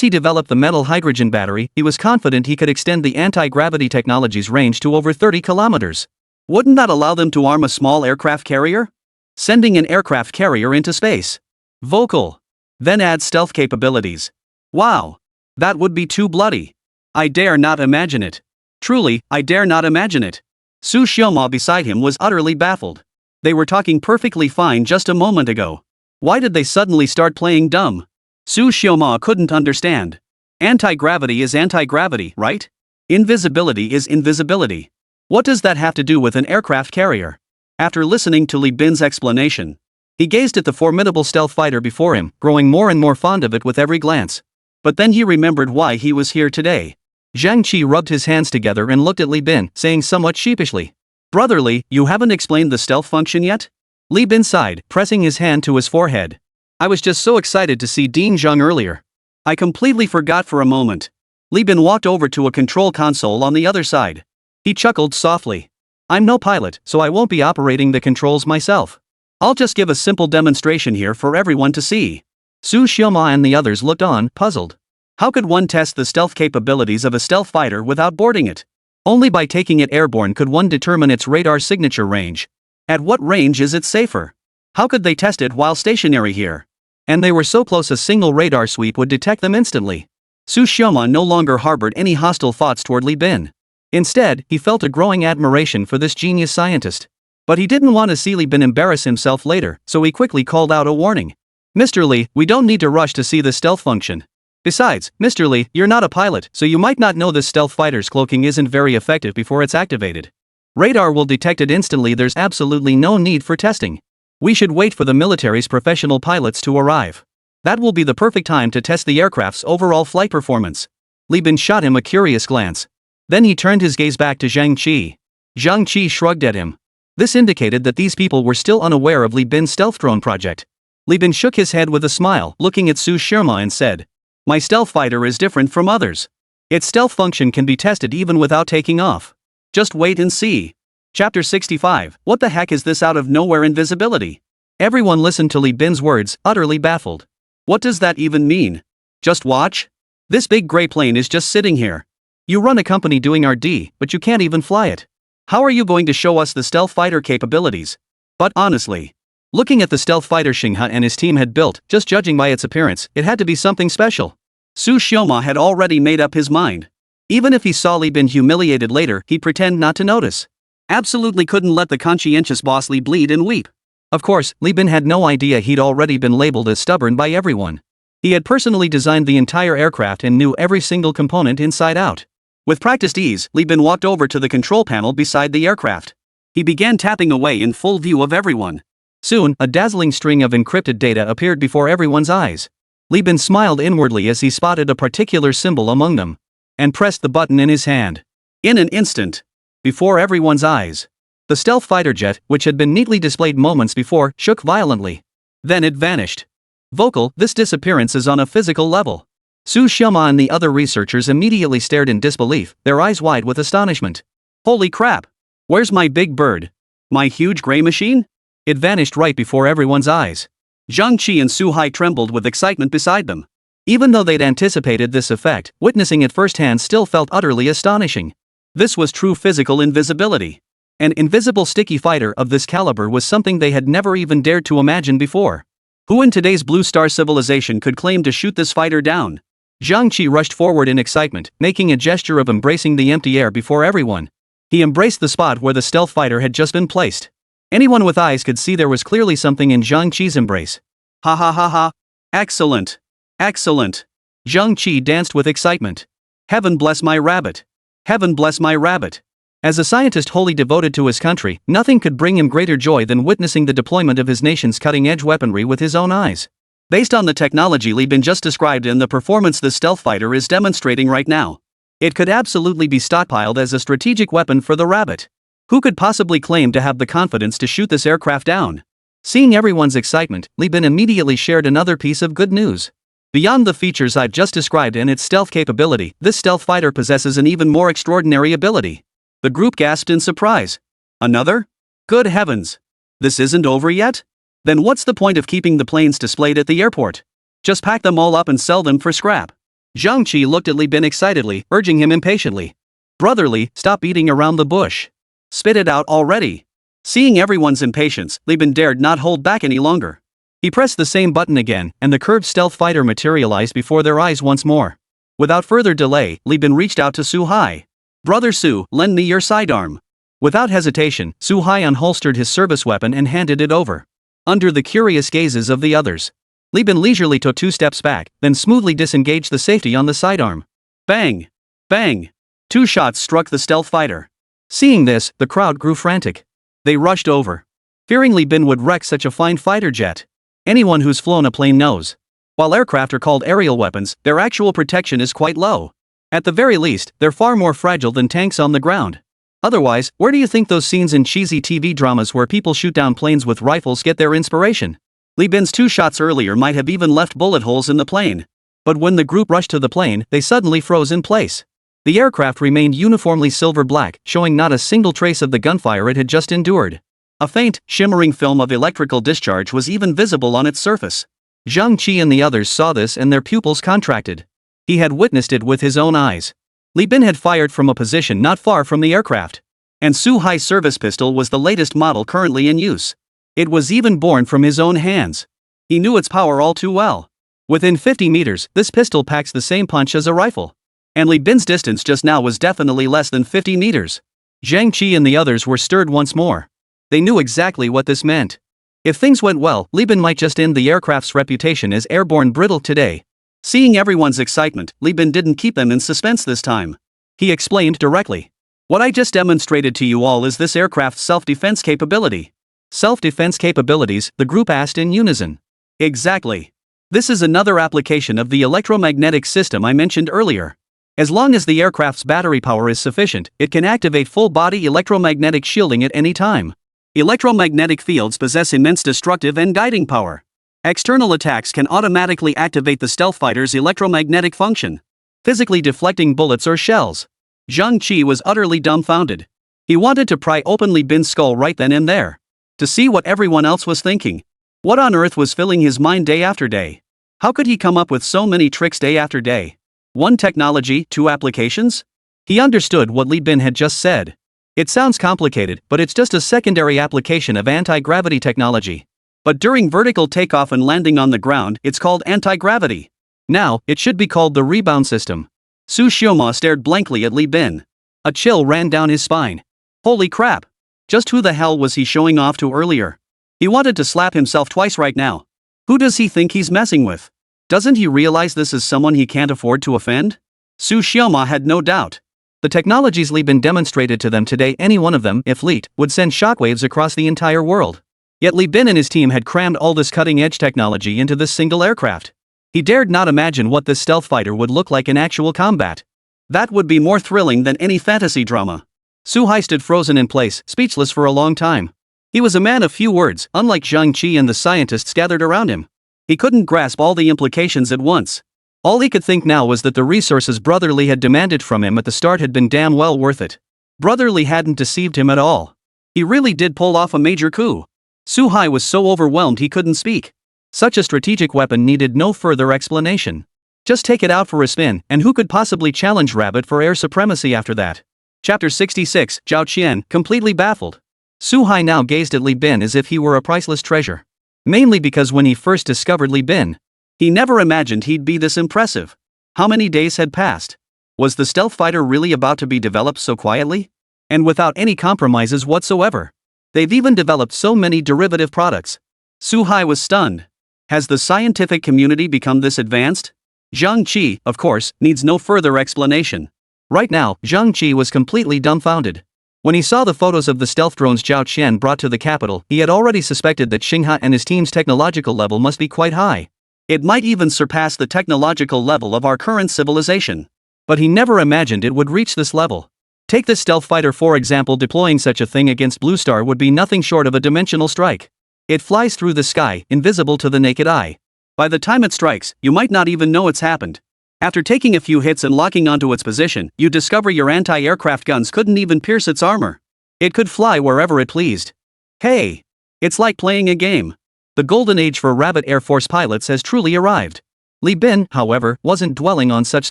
he developed the metal hydrogen battery, he was confident he could extend the anti-gravity technology's range to over 30 kilometers. Wouldn't that allow them to arm a small aircraft carrier? Sending an aircraft carrier into space. Vocal. Then add stealth capabilities. Wow. That would be too bloody. I dare not imagine it. Truly, I dare not imagine it. Su Xiaoma beside him was utterly baffled. They were talking perfectly fine just a moment ago. Why did they suddenly start playing dumb? Su Xiaoma couldn't understand. Anti-gravity is anti-gravity, right? Invisibility is invisibility. What does that have to do with an aircraft carrier? After listening to Li Bin's explanation, he gazed at the formidable stealth fighter before him, growing more and more fond of it with every glance. But then he remembered why he was here today. Zhang Qi rubbed his hands together and looked at Li Bin, saying somewhat sheepishly, "Brotherly, you haven't explained the stealth function yet?" Li Bin sighed, pressing his hand to his forehead. "I was just so excited to see Ding Zheng earlier. I completely forgot for a moment." Li Bin walked over to a control console on the other side. He chuckled softly. "I'm no pilot, so I won't be operating the controls myself. I'll just give a simple demonstration here for everyone to see." Su Xiaoma and the others looked on, puzzled. How could one test the stealth capabilities of a stealth fighter without boarding it? Only by taking it airborne could one determine its radar signature range. At what range is it safer? How could they test it while stationary here? And they were so close a single radar sweep would detect them instantly. Su Xiaoma no longer harbored any hostile thoughts toward Li Bin. Instead, he felt a growing admiration for this genius scientist. But he didn't want to see Li Bin embarrass himself later, so he quickly called out a warning. "Mr. Li, we don't need to rush to see the stealth function. Besides, Mr. Li, you're not a pilot, so you might not know this stealth fighter's cloaking isn't very effective before it's activated. Radar will detect it instantly. There's absolutely no need for testing. We should wait for the military's professional pilots to arrive. That will be the perfect time to test the aircraft's overall flight performance." Li Bin shot him a curious glance. Then he turned his gaze back to Zhang Qi. Zhang Qi shrugged at him. This indicated that these people were still unaware of Li Bin's stealth drone project. Li Bin shook his head with a smile, looking at Su Xiaoma and said, "My stealth fighter is different from others. Its stealth function can be tested even without taking off. Just wait and see." Chapter 65. What the heck is this out of nowhere invisibility? Everyone listened to Li Bin's words, utterly baffled. What does that even mean? Just watch? This big gray plane is just sitting here. You run a company doing R&D, but you can't even fly it. How are you going to show us the stealth fighter capabilities? But honestly, looking at the stealth fighter Xinghe and his team had built, just judging by its appearance, it had to be something special. Su Xioma had already made up his mind. Even if he saw Li Bin humiliated later, he'd pretend not to notice. Absolutely couldn't let the conscientious boss Li bleed and weep. Of course, Li Bin had no idea he'd already been labeled as stubborn by everyone. He had personally designed the entire aircraft and knew every single component inside out. With practiced ease, Li Bin walked over to the control panel beside the aircraft. He began tapping away in full view of everyone. Soon, a dazzling string of encrypted data appeared before everyone's eyes. Li Bin smiled inwardly as he spotted a particular symbol among them, and pressed the button in his hand. In an instant, before everyone's eyes, the stealth fighter jet, which had been neatly displayed moments before, shook violently. Then it vanished. Vocal, this disappearance is on a physical level. Su Xioma and the other researchers immediately stared in disbelief, their eyes wide with astonishment. Holy crap! Where's my big bird? My huge gray machine? It vanished right before everyone's eyes. Zhang Qi and Su Hai trembled with excitement beside them. Even though they'd anticipated this effect, witnessing it firsthand still felt utterly astonishing. This was true physical invisibility. An invisible sticky fighter of this caliber was something they had never even dared to imagine before. Who in today's Blue Star civilization could claim to shoot this fighter down? Zhang Qi rushed forward in excitement, making a gesture of embracing the empty air before everyone. He embraced the spot where the stealth fighter had just been placed. Anyone with eyes could see there was clearly something in Zhang Qi's embrace. Ha ha ha ha! Excellent! Excellent! Zhang Qi danced with excitement. Heaven bless my rabbit! Heaven bless my rabbit! As a scientist wholly devoted to his country, nothing could bring him greater joy than witnessing the deployment of his nation's cutting-edge weaponry with his own eyes. Based on the technology Li Bin just described and the performance this stealth fighter is demonstrating right now, it could absolutely be stockpiled as a strategic weapon for the rabbit. Who could possibly claim to have the confidence to shoot this aircraft down? Seeing everyone's excitement, Li Bin immediately shared another piece of good news. Beyond the features I've just described and its stealth capability, this stealth fighter possesses an even more extraordinary ability. The group gasped in surprise. Another? Good heavens! This isn't over yet? Then what's the point of keeping the planes displayed at the airport? Just pack them all up and sell them for scrap. Zhang Qi looked at Li Bin excitedly, urging him impatiently. Brotherly, stop beating around the bush. Spit it out already. Seeing everyone's impatience, Li Bin dared not hold back any longer. He pressed the same button again, and the curved stealth fighter materialized before their eyes once more. Without further delay, Li Bin reached out to Su Hai. Brother Su, lend me your sidearm. Without hesitation, Su Hai unholstered his service weapon and handed it over. Under the curious gazes of the others, Li Bin leisurely took 2 steps back, then smoothly disengaged the safety on the sidearm. Bang! Bang! 2 shots struck the stealth fighter. Seeing this, the crowd grew frantic. They rushed over, fearing Li Bin would wreck such a fine fighter jet. Anyone who's flown a plane knows. While aircraft are called aerial weapons, their actual protection is quite low. At the very least, they're far more fragile than tanks on the ground. Otherwise, where do you think those scenes in cheesy TV dramas where people shoot down planes with rifles get their inspiration? Li Bin's 2 shots earlier might have even left bullet holes in the plane. But when the group rushed to the plane, they suddenly froze in place. The aircraft remained uniformly silver-black, showing not a single trace of the gunfire it had just endured. A faint, shimmering film of electrical discharge was even visible on its surface. Zhang Qi and the others saw this and their pupils contracted. He had witnessed it with his own eyes. Li Bin had fired from a position not far from the aircraft. And Su Hai's service pistol was the latest model currently in use. It was even born from his own hands. He knew its power all too well. Within 50 meters, this pistol packs the same punch as a rifle. And Li Bin's distance just now was definitely less than 50 meters. Zhang Qi and the others were stirred once more. They knew exactly what this meant. If things went well, Li Bin might just end the aircraft's reputation as airborne brittle today. Seeing everyone's excitement, Li Bin didn't keep them in suspense this time. He explained directly. What I just demonstrated to you all is this aircraft's self-defense capability. Self-defense capabilities, the group asked in unison. Exactly. This is another application of the electromagnetic system I mentioned earlier. As long as the aircraft's battery power is sufficient, it can activate full-body electromagnetic shielding at any time. Electromagnetic fields possess immense destructive and guiding power. External attacks can automatically activate the stealth fighter's electromagnetic function, physically deflecting bullets or shells. Zhang Qi was utterly dumbfounded. He wanted to pry open Li Bin's skull right then and there, to see what everyone else was thinking. What on earth was filling his mind day after day? How could he come up with so many tricks day after day? 1 technology, 2 applications? He understood what Li Bin had just said. It sounds complicated, but it's just a secondary application of anti-gravity technology. But during vertical takeoff and landing on the ground, it's called anti-gravity. Now, it should be called the rebound system. Su Xioma stared blankly at Li Bin. A chill ran down his spine. Holy crap! Just who the hell was he showing off to earlier? He wanted to slap himself twice right now. Who does he think he's messing with? Doesn't he realize this is someone he can't afford to offend? Su Xioma had no doubt. The technologies Li Bin demonstrated to them today, any one of them, if leaked, would send shockwaves across the entire world. Yet Li Bin and his team had crammed all this cutting-edge technology into this single aircraft. He dared not imagine what this stealth fighter would look like in actual combat. That would be more thrilling than any fantasy drama. Su Hai stood frozen in place, speechless for a long time. He was a man of few words, unlike Zhang Qi and the scientists gathered around him. He couldn't grasp all the implications at once. All he could think now was that the resources Brother Li had demanded from him at the start had been damn well worth it. Brother Li hadn't deceived him at all. He really did pull off a major coup. Su Hai was so overwhelmed he couldn't speak. Such a strategic weapon needed no further explanation. Just take it out for a spin, and who could possibly challenge Rabbit for air supremacy after that? Chapter 66, Zhao Qian, completely baffled. Su Hai now gazed at Li Bin as if he were a priceless treasure. Mainly because when he first discovered Li Bin, he never imagined he'd be this impressive. How many days had passed? Was the stealth fighter really about to be developed so quietly? And without any compromises whatsoever? They've even developed so many derivative products. Su Hai was stunned. Has the scientific community become this advanced? Zhang Qi, of course, needs no further explanation. Right now, Zhang Qi was completely dumbfounded. When he saw the photos of the stealth drones Zhao Qian brought to the capital, he had already suspected that Xinghe and his team's technological level must be quite high. It might even surpass the technological level of our current civilization. But he never imagined it would reach this level. Take the stealth fighter for example. Deploying such a thing against Blue Star would be nothing short of a dimensional strike. It flies through the sky, invisible to the naked eye. By the time it strikes, you might not even know it's happened. After taking a few hits and locking onto its position, you discover your anti-aircraft guns couldn't even pierce its armor. It could fly wherever it pleased. Hey! It's like playing a game. The golden age for Rabbit Air Force pilots has truly arrived. Li Bin, however, wasn't dwelling on such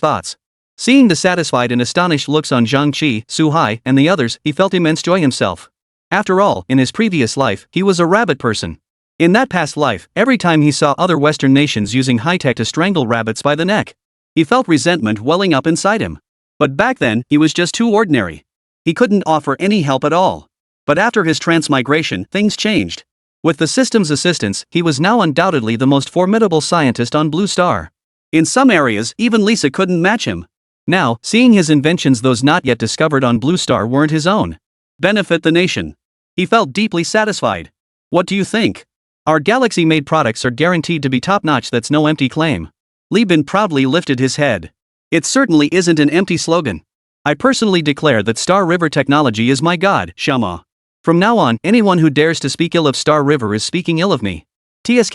thoughts. Seeing the satisfied and astonished looks on Zhang Qi, Su Hai, and the others, he felt immense joy himself. After all, in his previous life, he was a rabbit person. In that past life, every time he saw other Western nations using high-tech to strangle rabbits by the neck, he felt resentment welling up inside him. But back then, he was just too ordinary. He couldn't offer any help at all. But after his transmigration, things changed. With the system's assistance, he was now undoubtedly the most formidable scientist on Blue Star. In some areas, even Lisa couldn't match him. Now, seeing his inventions, those not yet discovered on Blue Star, weren't his own. Benefit the nation. He felt deeply satisfied. What do you think? Our galaxy-made products are guaranteed to be top-notch. That's no empty claim. Li Bin proudly lifted his head. It certainly isn't an empty slogan. I personally declare that Star River technology is my god, Shama. From now on, anyone who dares to speak ill of Star River is speaking ill of me. TSK,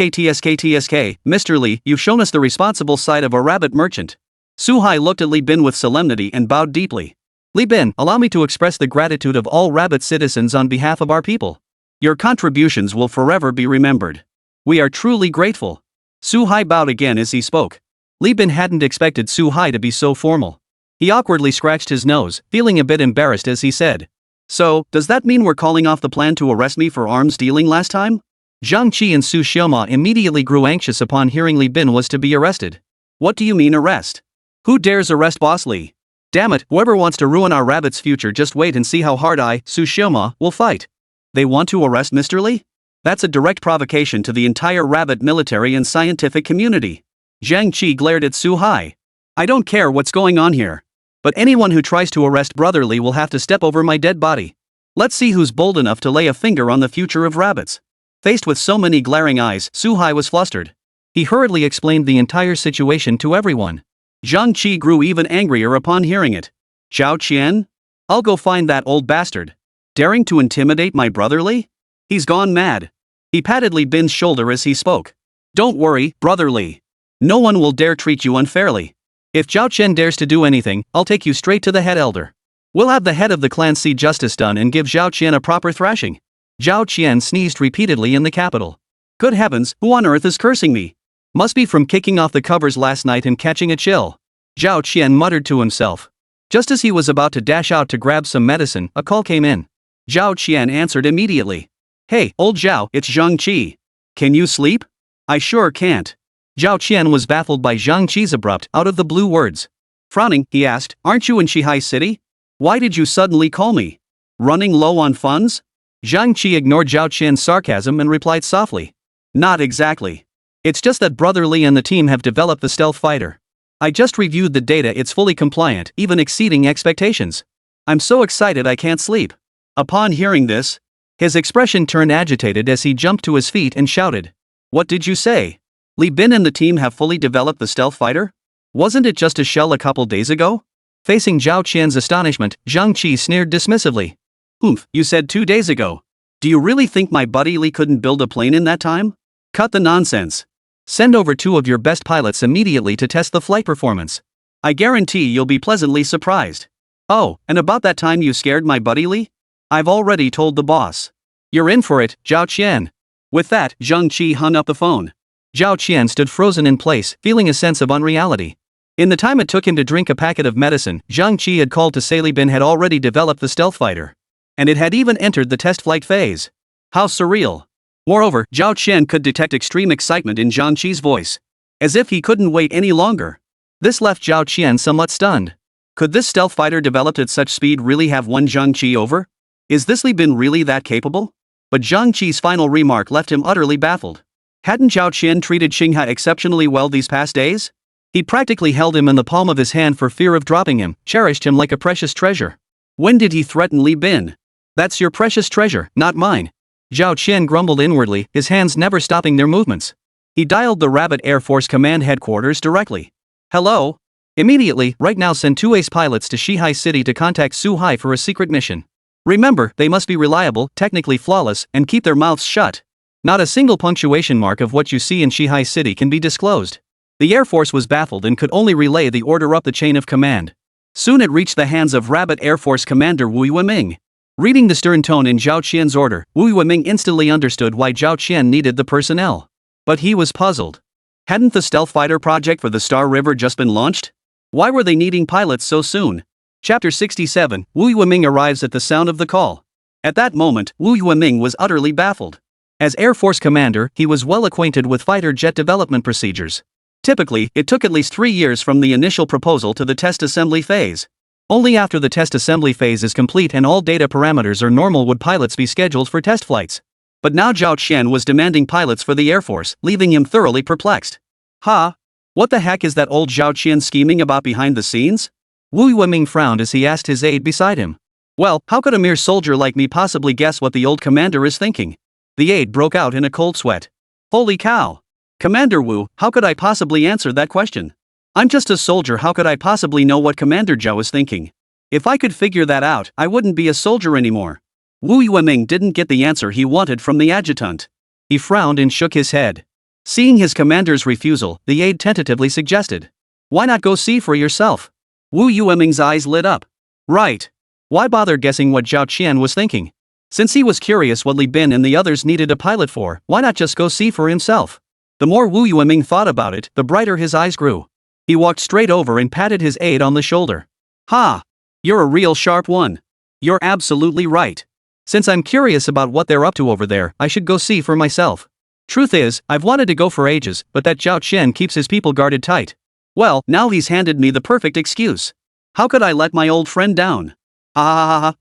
Mr. Li, you've shown us the responsible side of a rabbit merchant. Su Hai looked at Li Bin with solemnity and bowed deeply. Li Bin, allow me to express the gratitude of all rabbit citizens on behalf of our people. Your contributions will forever be remembered. We are truly grateful. Su Hai bowed again as he spoke. Li Bin hadn't expected Su Hai to be so formal. He awkwardly scratched his nose, feeling a bit embarrassed as he said, "So, does that mean we're calling off the plan to arrest me for arms dealing last time?" Zhang Qi and Su Xioma immediately grew anxious upon hearing Li Bin was to be arrested. What do you mean arrest? Who dares arrest Boss Li? Damn it, whoever wants to ruin our rabbit's future, just wait and see how hard I, Su Xioma, will fight. They want to arrest Mr. Li? That's a direct provocation to the entire rabbit military and scientific community. Zhang Qi glared at Su Hai. I don't care what's going on here. But anyone who tries to arrest Brother Li will have to step over my dead body. Let's see who's bold enough to lay a finger on the future of rabbits. Faced with so many glaring eyes, Su Hai was flustered. He hurriedly explained the entire situation to everyone. Zhang Qi grew even angrier upon hearing it. Zhao Qian? I'll go find that old bastard. Daring to intimidate my Brother Li? He's gone mad. He patted Li Bin's shoulder as he spoke. Don't worry, Brother Li. No one will dare treat you unfairly. If Zhao Qian dares to do anything, I'll take you straight to the head elder. We'll have the head of the clan see justice done and give Zhao Qian a proper thrashing. Zhao Qian sneezed repeatedly in the capital. Good heavens, who on earth is cursing me? Must be from kicking off the covers last night and catching a chill. Zhao Qian muttered to himself. Just as he was about to dash out to grab some medicine, a call came in. Zhao Qian answered immediately. Hey, old Zhao, it's Zhang Qi. Can you sleep? I sure can't. Zhao Qian was baffled by Zhang Qi's abrupt, out-of-the-blue words. Frowning, he asked, "Aren't you in Shihai City? Why did you suddenly call me? Running low on funds?" Zhang Qi ignored Zhao Qian's sarcasm and replied softly. "Not exactly. It's just that Brother Li and the team have developed the stealth fighter. I just reviewed the data, it's fully compliant, even exceeding expectations. I'm so excited I can't sleep." Upon hearing this, his expression turned agitated as he jumped to his feet and shouted. "What did you say? Li Bin and the team have fully developed the stealth fighter? Wasn't it just a shell a couple days ago?" Facing Zhao Qian's astonishment, Zhang Qi sneered dismissively. "Oomph, you said 2 days ago. Do you really think my buddy Li couldn't build a plane in that time? Cut the nonsense. Send over 2 of your best pilots immediately to test the flight performance. I guarantee you'll be pleasantly surprised. Oh, and about that time you scared my buddy Li? I've already told the boss. You're in for it, Zhao Qian." With that, Zhang Qi hung up the phone. Zhao Qian stood frozen in place, feeling a sense of unreality. In the time it took him to drink a packet of medicine, Zhang Qi had called to say Li Bin had already developed the stealth fighter. And it had even entered the test flight phase. How surreal. Moreover, Zhao Qian could detect extreme excitement in Zhang Qi's voice. As if he couldn't wait any longer. This left Zhao Qian somewhat stunned. Could this stealth fighter developed at such speed really have won Zhang Qi over? Is this Li Bin really that capable? But Zhang Qi's final remark left him utterly baffled. Hadn't Zhao Qian treated Xinghai exceptionally well these past days? He practically held him in the palm of his hand for fear of dropping him, cherished him like a precious treasure. When did he threaten Li Bin? "That's your precious treasure, not mine." Zhao Qian grumbled inwardly, his hands never stopping their movements. He dialed the Rabbit Air Force Command headquarters directly. "Hello? Immediately, right now send 2 ace pilots to Shihai City to contact Su Hai for a secret mission. Remember, they must be reliable, technically flawless, and keep their mouths shut. Not a single punctuation mark of what you see in Shihai City can be disclosed." The Air Force was baffled and could only relay the order up the chain of command. Soon it reached the hands of Rabbit Air Force Commander Wu Yueming. Reading the stern tone in Zhao Qian's order, Wu Yueming instantly understood why Zhao Qian needed the personnel. But he was puzzled. Hadn't the stealth fighter project for the Star River just been launched? Why were they needing pilots so soon? Chapter 67, Wu Yueming arrives at the sound of the call. At that moment, Wu Yueming was utterly baffled. As Air Force Commander, he was well acquainted with fighter jet development procedures. Typically, it took at least 3 years from the initial proposal to the test assembly phase. Only after the test assembly phase is complete and all data parameters are normal would pilots be scheduled for test flights. But now Zhao Qian was demanding pilots for the Air Force, leaving him thoroughly perplexed. What the heck is that old Zhao Qian scheming about behind the scenes? Wu Yueming frowned as he asked his aide beside him. "Well, how could a mere soldier like me possibly guess what the old commander is thinking?" The aide broke out in a cold sweat. "Holy cow! Commander Wu, how could I possibly answer that question? I'm just a soldier, how could I possibly know what Commander Zhao is thinking? If I could figure that out, I wouldn't be a soldier anymore." Wu Yueming didn't get the answer he wanted from the adjutant. He frowned and shook his head. Seeing his commander's refusal, the aide tentatively suggested. "Why not go see for yourself?" Wu Yueming's eyes lit up. Right. Why bother guessing what Zhao Qian was thinking? Since he was curious what Li Bin and the others needed a pilot for, why not just go see for himself? The more Wu Yueming thought about it, the brighter his eyes grew. He walked straight over and patted his aide on the shoulder. "Ha! You're a real sharp one. You're absolutely right. Since I'm curious about what they're up to over there, I should go see for myself. Truth is, I've wanted to go for ages, but that Zhao Qian keeps his people guarded tight. Well, now he's handed me the perfect excuse. How could I let my old friend down?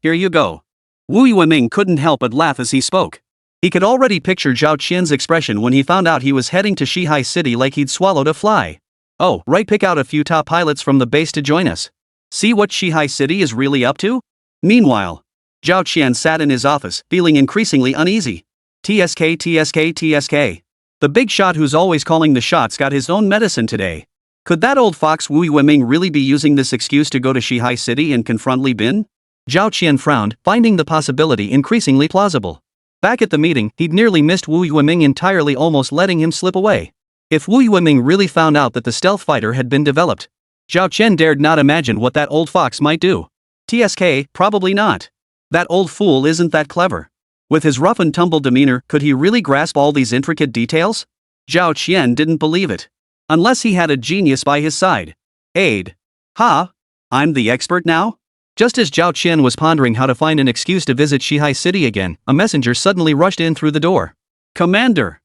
Here you go." Wu Yueming couldn't help but laugh as he spoke. He could already picture Zhao Qian's expression when he found out he was heading to Shihai City like he'd swallowed a fly. "Oh, right, pick out a few top pilots from the base to join us. See what Shihai City is really up to?" Meanwhile, Zhao Qian sat in his office, feeling increasingly uneasy. TSK. The big shot who's always calling the shots got his own medicine today. Could that old fox Wu Yueming really be using this excuse to go to Shihai City and confront Li Bin? Zhao Qian frowned, finding the possibility increasingly plausible. Back at the meeting, he'd nearly missed Wu Yueming entirely, almost letting him slip away. If Wu Yueming really found out that the stealth fighter had been developed, Zhao Qian dared not imagine what that old fox might do. TSK, probably not. That old fool isn't that clever. With his rough and tumble demeanor, could he really grasp all these intricate details? Zhao Qian didn't believe it. Unless he had a genius by his side. Aide. I'm the expert now? Just as Zhao Qian was pondering how to find an excuse to visit Shihai City again, a messenger suddenly rushed in through the door. Commander!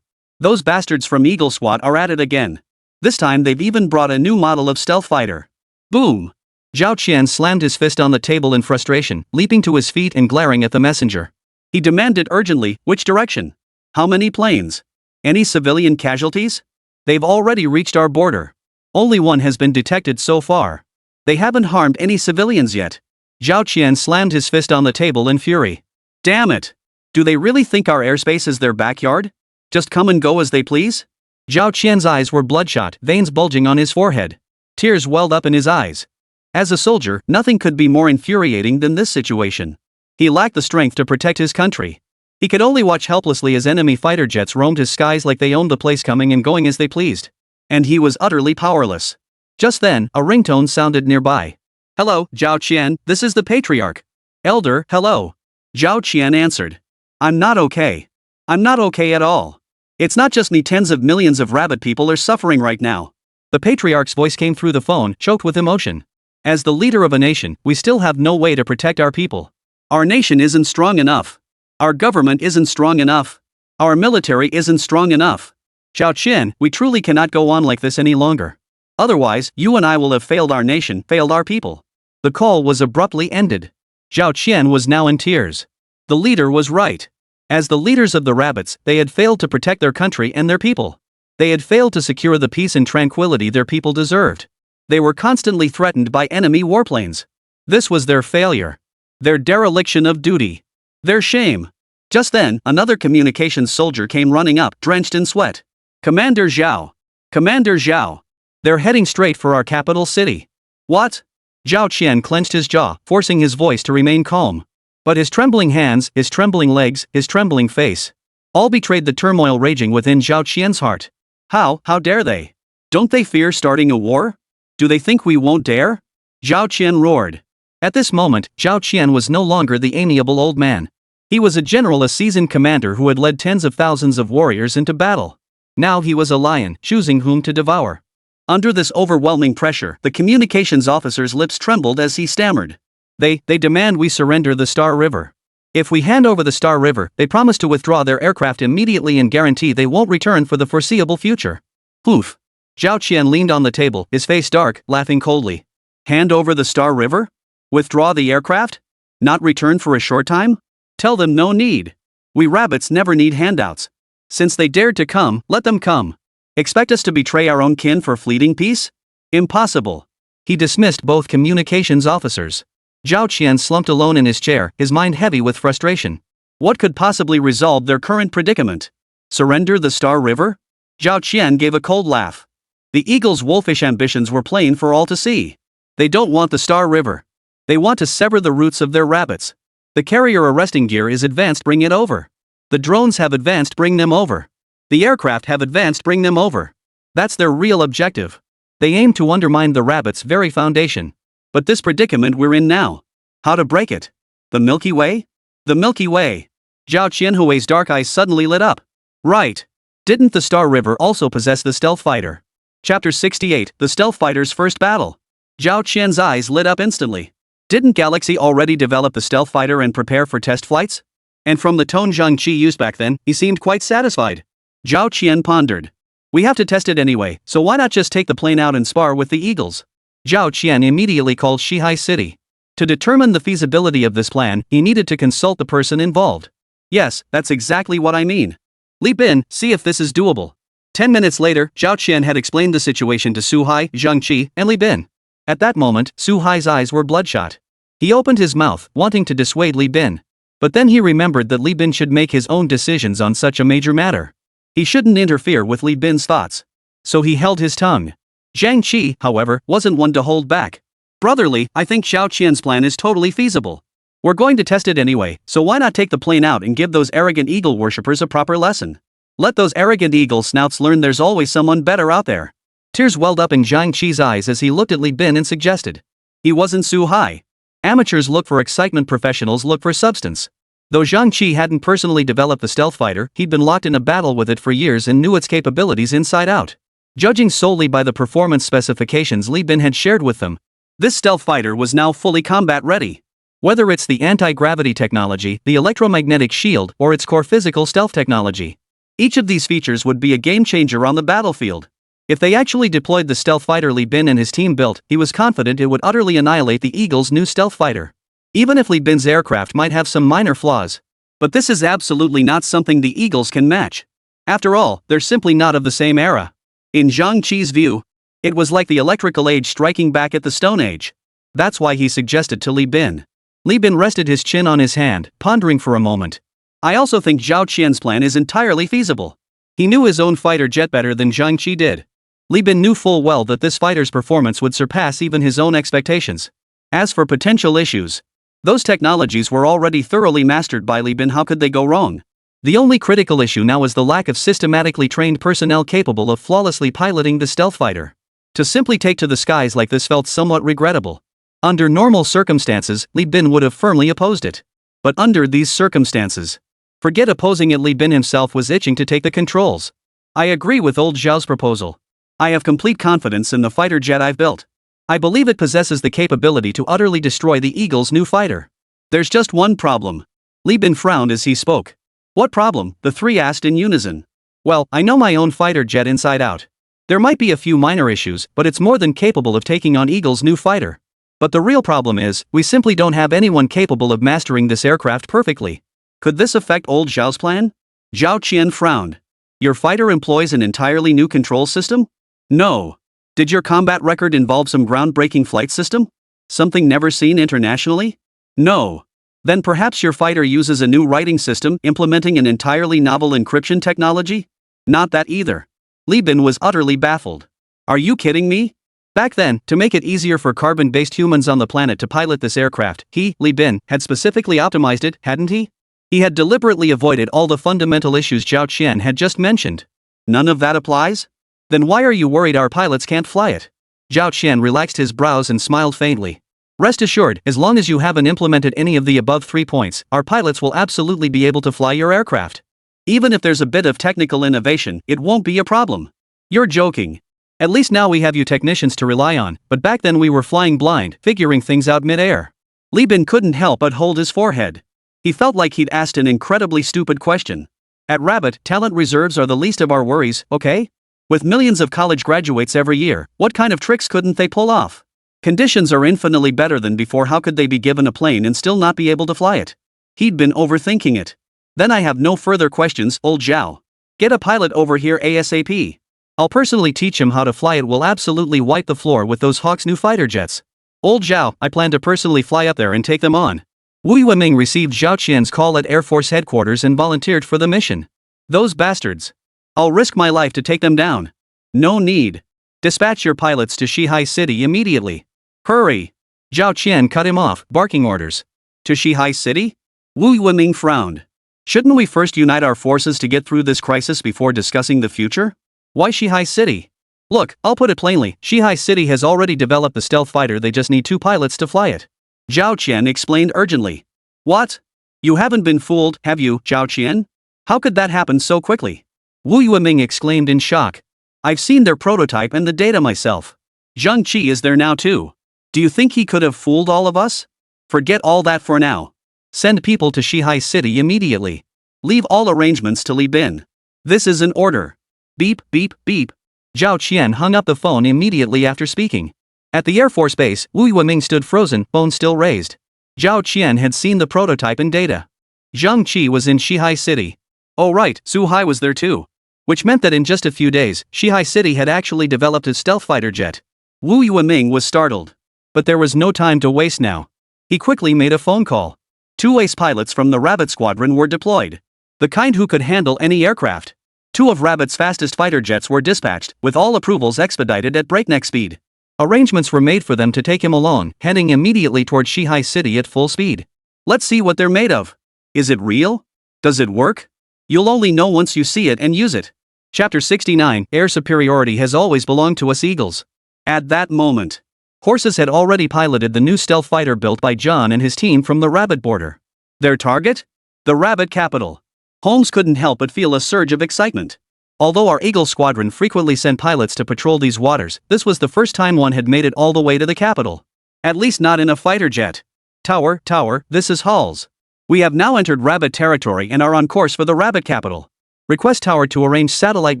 Those bastards from Eagle Squad are at it again. This time they've even brought a new model of stealth fighter. Boom! Zhao Qian slammed his fist on the table in frustration, leaping to his feet and glaring at the messenger. He demanded urgently, which direction? How many planes? Any civilian casualties? They've already reached our border. Only one has been detected so far. They haven't harmed any civilians yet. Zhao Qian slammed his fist on the table in fury. Damn it! Do they really think our airspace is their backyard? Just come and go as they please? Zhao Qian's eyes were bloodshot, veins bulging on his forehead. Tears welled up in his eyes. As a soldier, nothing could be more infuriating than this situation. He lacked the strength to protect his country. He could only watch helplessly as enemy fighter jets roamed his skies like they owned the place, coming and going as they pleased. And he was utterly powerless. Just then, a ringtone sounded nearby. Hello, Zhao Qian, this is the Patriarch. Elder, hello. Zhao Qian answered. I'm not okay. I'm not okay at all. It's not just me, tens of millions of rabbit people are suffering right now. The Patriarch's voice came through the phone, choked with emotion. As the leader of a nation, we still have no way to protect our people. Our nation isn't strong enough. Our government isn't strong enough. Our military isn't strong enough. Zhao Qian, we truly cannot go on like this any longer. Otherwise, you and I will have failed our nation, failed our people. The call was abruptly ended. Zhao Qian was now in tears. The leader was right. As the leaders of the rabbits, they had failed to protect their country and their people. They had failed to secure the peace and tranquility their people deserved. They were constantly threatened by enemy warplanes. This was their failure. Their dereliction of duty. Their shame. Just then, another communications soldier came running up, drenched in sweat. Commander Zhao. Commander Zhao. They're heading straight for our capital city. What? Zhao Qian clenched his jaw, forcing his voice to remain calm. But his trembling hands, his trembling legs, his trembling face, all betrayed the turmoil raging within Zhao Qian's heart. How dare they? Don't they fear starting a war? Do they think we won't dare? Zhao Qian roared. At this moment, Zhao Qian was no longer the amiable old man. He was a general, a seasoned commander who had led tens of thousands of warriors into battle. Now he was a lion, choosing whom to devour. Under this overwhelming pressure, the communications officer's lips trembled as he stammered. They demand we surrender the Star River. If we hand over the Star River, they promise to withdraw their aircraft immediately and guarantee they won't return for the foreseeable future. Poof. Zhao Qian leaned on the table, his face dark, laughing coldly. Hand over the Star River? Withdraw the aircraft? Not return for a short time? Tell them no need. We rabbits never need handouts. Since they dared to come, let them come. Expect us to betray our own kin for fleeting peace? Impossible. He dismissed both communications officers. Zhao Qian slumped alone in his chair, his mind heavy with frustration. What could possibly resolve their current predicament? Surrender the Star River? Zhao Qian gave a cold laugh. The Eagle's wolfish ambitions were plain for all to see. They don't want the Star River. They want to sever the roots of their rabbits. The carrier arresting gear is advanced, bring it over. The drones have advanced, bring them over. The aircraft have advanced, bring them over. That's their real objective. They aim to undermine the rabbit's very foundation. But this predicament we're in now. How to break it? The Milky Way? The Milky Way. Zhao Qianhui's dark eyes suddenly lit up. Right. Didn't the Star River also possess the stealth fighter? Chapter 68, The Stealth Fighter's First Battle. Zhao Qian's eyes lit up instantly. Didn't Galaxy already develop the stealth fighter and prepare for test flights? And from the tone Zhang Qi used back then, he seemed quite satisfied. Zhao Qian pondered. We have to test it anyway, so why not just take the plane out and spar with the Eagles? Zhao Qian immediately called Shihai City. To determine the feasibility of this plan, he needed to consult the person involved. Yes, that's exactly what I mean. Li Bin, see if this is doable. 10 minutes later, Zhao Qian had explained the situation to Su Hai, Zhang Qi, and Li Bin. At that moment, Su Hai's eyes were bloodshot. He opened his mouth, wanting to dissuade Li Bin. But then he remembered that Li Bin should make his own decisions on such a major matter. He shouldn't interfere with Li Bin's thoughts. So he held his tongue. Zhang Qi, however, wasn't one to hold back. Brotherly, I think Zhao Qian's plan is totally feasible. We're going to test it anyway, so why not take the plane out and give those arrogant eagle worshippers a proper lesson? Let those arrogant eagle snouts learn there's always someone better out there. Tears welled up in Zhang Qi's eyes as he looked at Li Bin and suggested. He wasn't Su Hai. Amateurs look for excitement, professionals look for substance. Though Zhang Qi hadn't personally developed the stealth fighter, he'd been locked in a battle with it for years and knew its capabilities inside out. Judging solely by the performance specifications Li Bin had shared with them, this stealth fighter was now fully combat ready. Whether it's the anti-gravity technology, the electromagnetic shield, or its core physical stealth technology, Each of these features would be a game changer on the battlefield. If they actually deployed the stealth fighter Li Bin and his team built, he was confident it would utterly annihilate the Eagle's new stealth fighter. Even if Li Bin's aircraft might have some minor flaws. But this is absolutely not something the Eagles can match. After all, they're simply not of the same era. In Zhang Qi's view, it was like the electrical age striking back at the Stone Age. That's why he suggested to Li Bin. Li Bin rested his chin on his hand, pondering for a moment. I also think Zhao Qian's plan is entirely feasible. He knew his own fighter jet better than Zhang Qi did. Li Bin knew full well that this fighter's performance would surpass even his own expectations. As for potential issues, those technologies were already thoroughly mastered by Li Bin. How could they go wrong? The only critical issue now is the lack of systematically trained personnel capable of flawlessly piloting the stealth fighter. To simply take to the skies like this felt somewhat regrettable. Under normal circumstances, Li Bin would have firmly opposed it. But under these circumstances, forget opposing it, Li Bin himself was itching to take the controls. I agree with old Zhao's proposal. I have complete confidence in the fighter jet I've built. I believe it possesses the capability to utterly destroy the Eagle's new fighter. There's just one problem. Li Bin frowned as he spoke. What problem? The three asked in unison. Well, I know my own fighter jet inside out. There might be a few minor issues, but it's more than capable of taking on Eagle's new fighter. But the real problem is, we simply don't have anyone capable of mastering this aircraft perfectly. Could this affect old Zhao's plan? Zhao Qian frowned. Your fighter employs an entirely new control system? No. Did your combat record involve some groundbreaking flight system? Something never seen internationally? No. Then perhaps your fighter uses a new writing system implementing an entirely novel encryption technology? Not that either. Li Bin was utterly baffled. Are you kidding me? Back then, to make it easier for carbon-based humans on the planet to pilot this aircraft, he, Li Bin, had specifically optimized it, hadn't he? He had deliberately avoided all the fundamental issues Zhao Qian had just mentioned. None of that applies? Then why are you worried our pilots can't fly it? Zhao Qian relaxed his brows and smiled faintly. Rest assured, as long as you haven't implemented any of the above 3 points, our pilots will absolutely be able to fly your aircraft. Even if there's a bit of technical innovation, it won't be a problem. You're joking. At least now we have you technicians to rely on, but back then we were flying blind, figuring things out mid-air. Li Bin couldn't help but hold his forehead. He felt like he'd asked an incredibly stupid question. At Rabbit, talent reserves are the least of our worries, okay? With millions of college graduates every year, what kind of tricks couldn't they pull off? Conditions are infinitely better than before. How could they be given a plane and still not be able to fly it? He'd been overthinking it. Then I have no further questions, old Zhao. Get a pilot over here ASAP. I'll personally teach him how to fly it. Will absolutely wipe the floor with those Hawk's new fighter jets. Old Zhao, I plan to personally fly up there and take them on. Wu Yueming received Zhao Qian's call at Air Force headquarters and volunteered for the mission. Those bastards. I'll risk my life to take them down. No need. Dispatch your pilots to Shihai City immediately. Hurry. Zhao Qian cut him off, barking orders. To Shihai City? Wu Yueming frowned. Shouldn't we first unite our forces to get through this crisis before discussing the future? Why Shihai City? Look, I'll put it plainly, Shihai City has already developed the stealth fighter, they just need 2 pilots to fly it. Zhao Qian explained urgently. What? You haven't been fooled, have you, Zhao Qian? How could that happen so quickly? Wu Yueming exclaimed in shock. I've seen their prototype and the data myself. Zhang Qi is there now too. Do you think he could have fooled all of us? Forget all that for now. Send people to Shihai City immediately. Leave all arrangements to Li Bin. This is an order. Beep, beep, beep. Zhao Qian hung up the phone immediately after speaking. At the Air Force Base, Wu Yueming stood frozen, phone still raised. Zhao Qian had seen the prototype and data. Zhang Qi was in Shihai City. Oh right, Su Hai was there too. Which meant that in just a few days, Shihai City had actually developed a stealth fighter jet. Wu Yueming was startled. But there was no time to waste now. He quickly made a phone call. 2 ace pilots from the Rabbit Squadron were deployed. The kind who could handle any aircraft. 2 of Rabbit's fastest fighter jets were dispatched, with all approvals expedited at breakneck speed. Arrangements were made for them to take him along, heading immediately toward Shihai City at full speed. Let's see what they're made of. Is it real? Does it work? You'll only know once you see it and use it. Chapter 69, Air superiority has always belonged to us eagles. At that moment, horses had already piloted the new stealth fighter built by John and his team from the Rabbit border. Their target? The Rabbit capital. Holmes couldn't help but feel a surge of excitement. Although our Eagle squadron frequently sent pilots to patrol these waters, this was the first time one had made it all the way to the capital. At least not in a fighter jet. Tower, this is Halls. We have now entered Rabbit territory and are on course for the Rabbit capital. Request tower to arrange satellite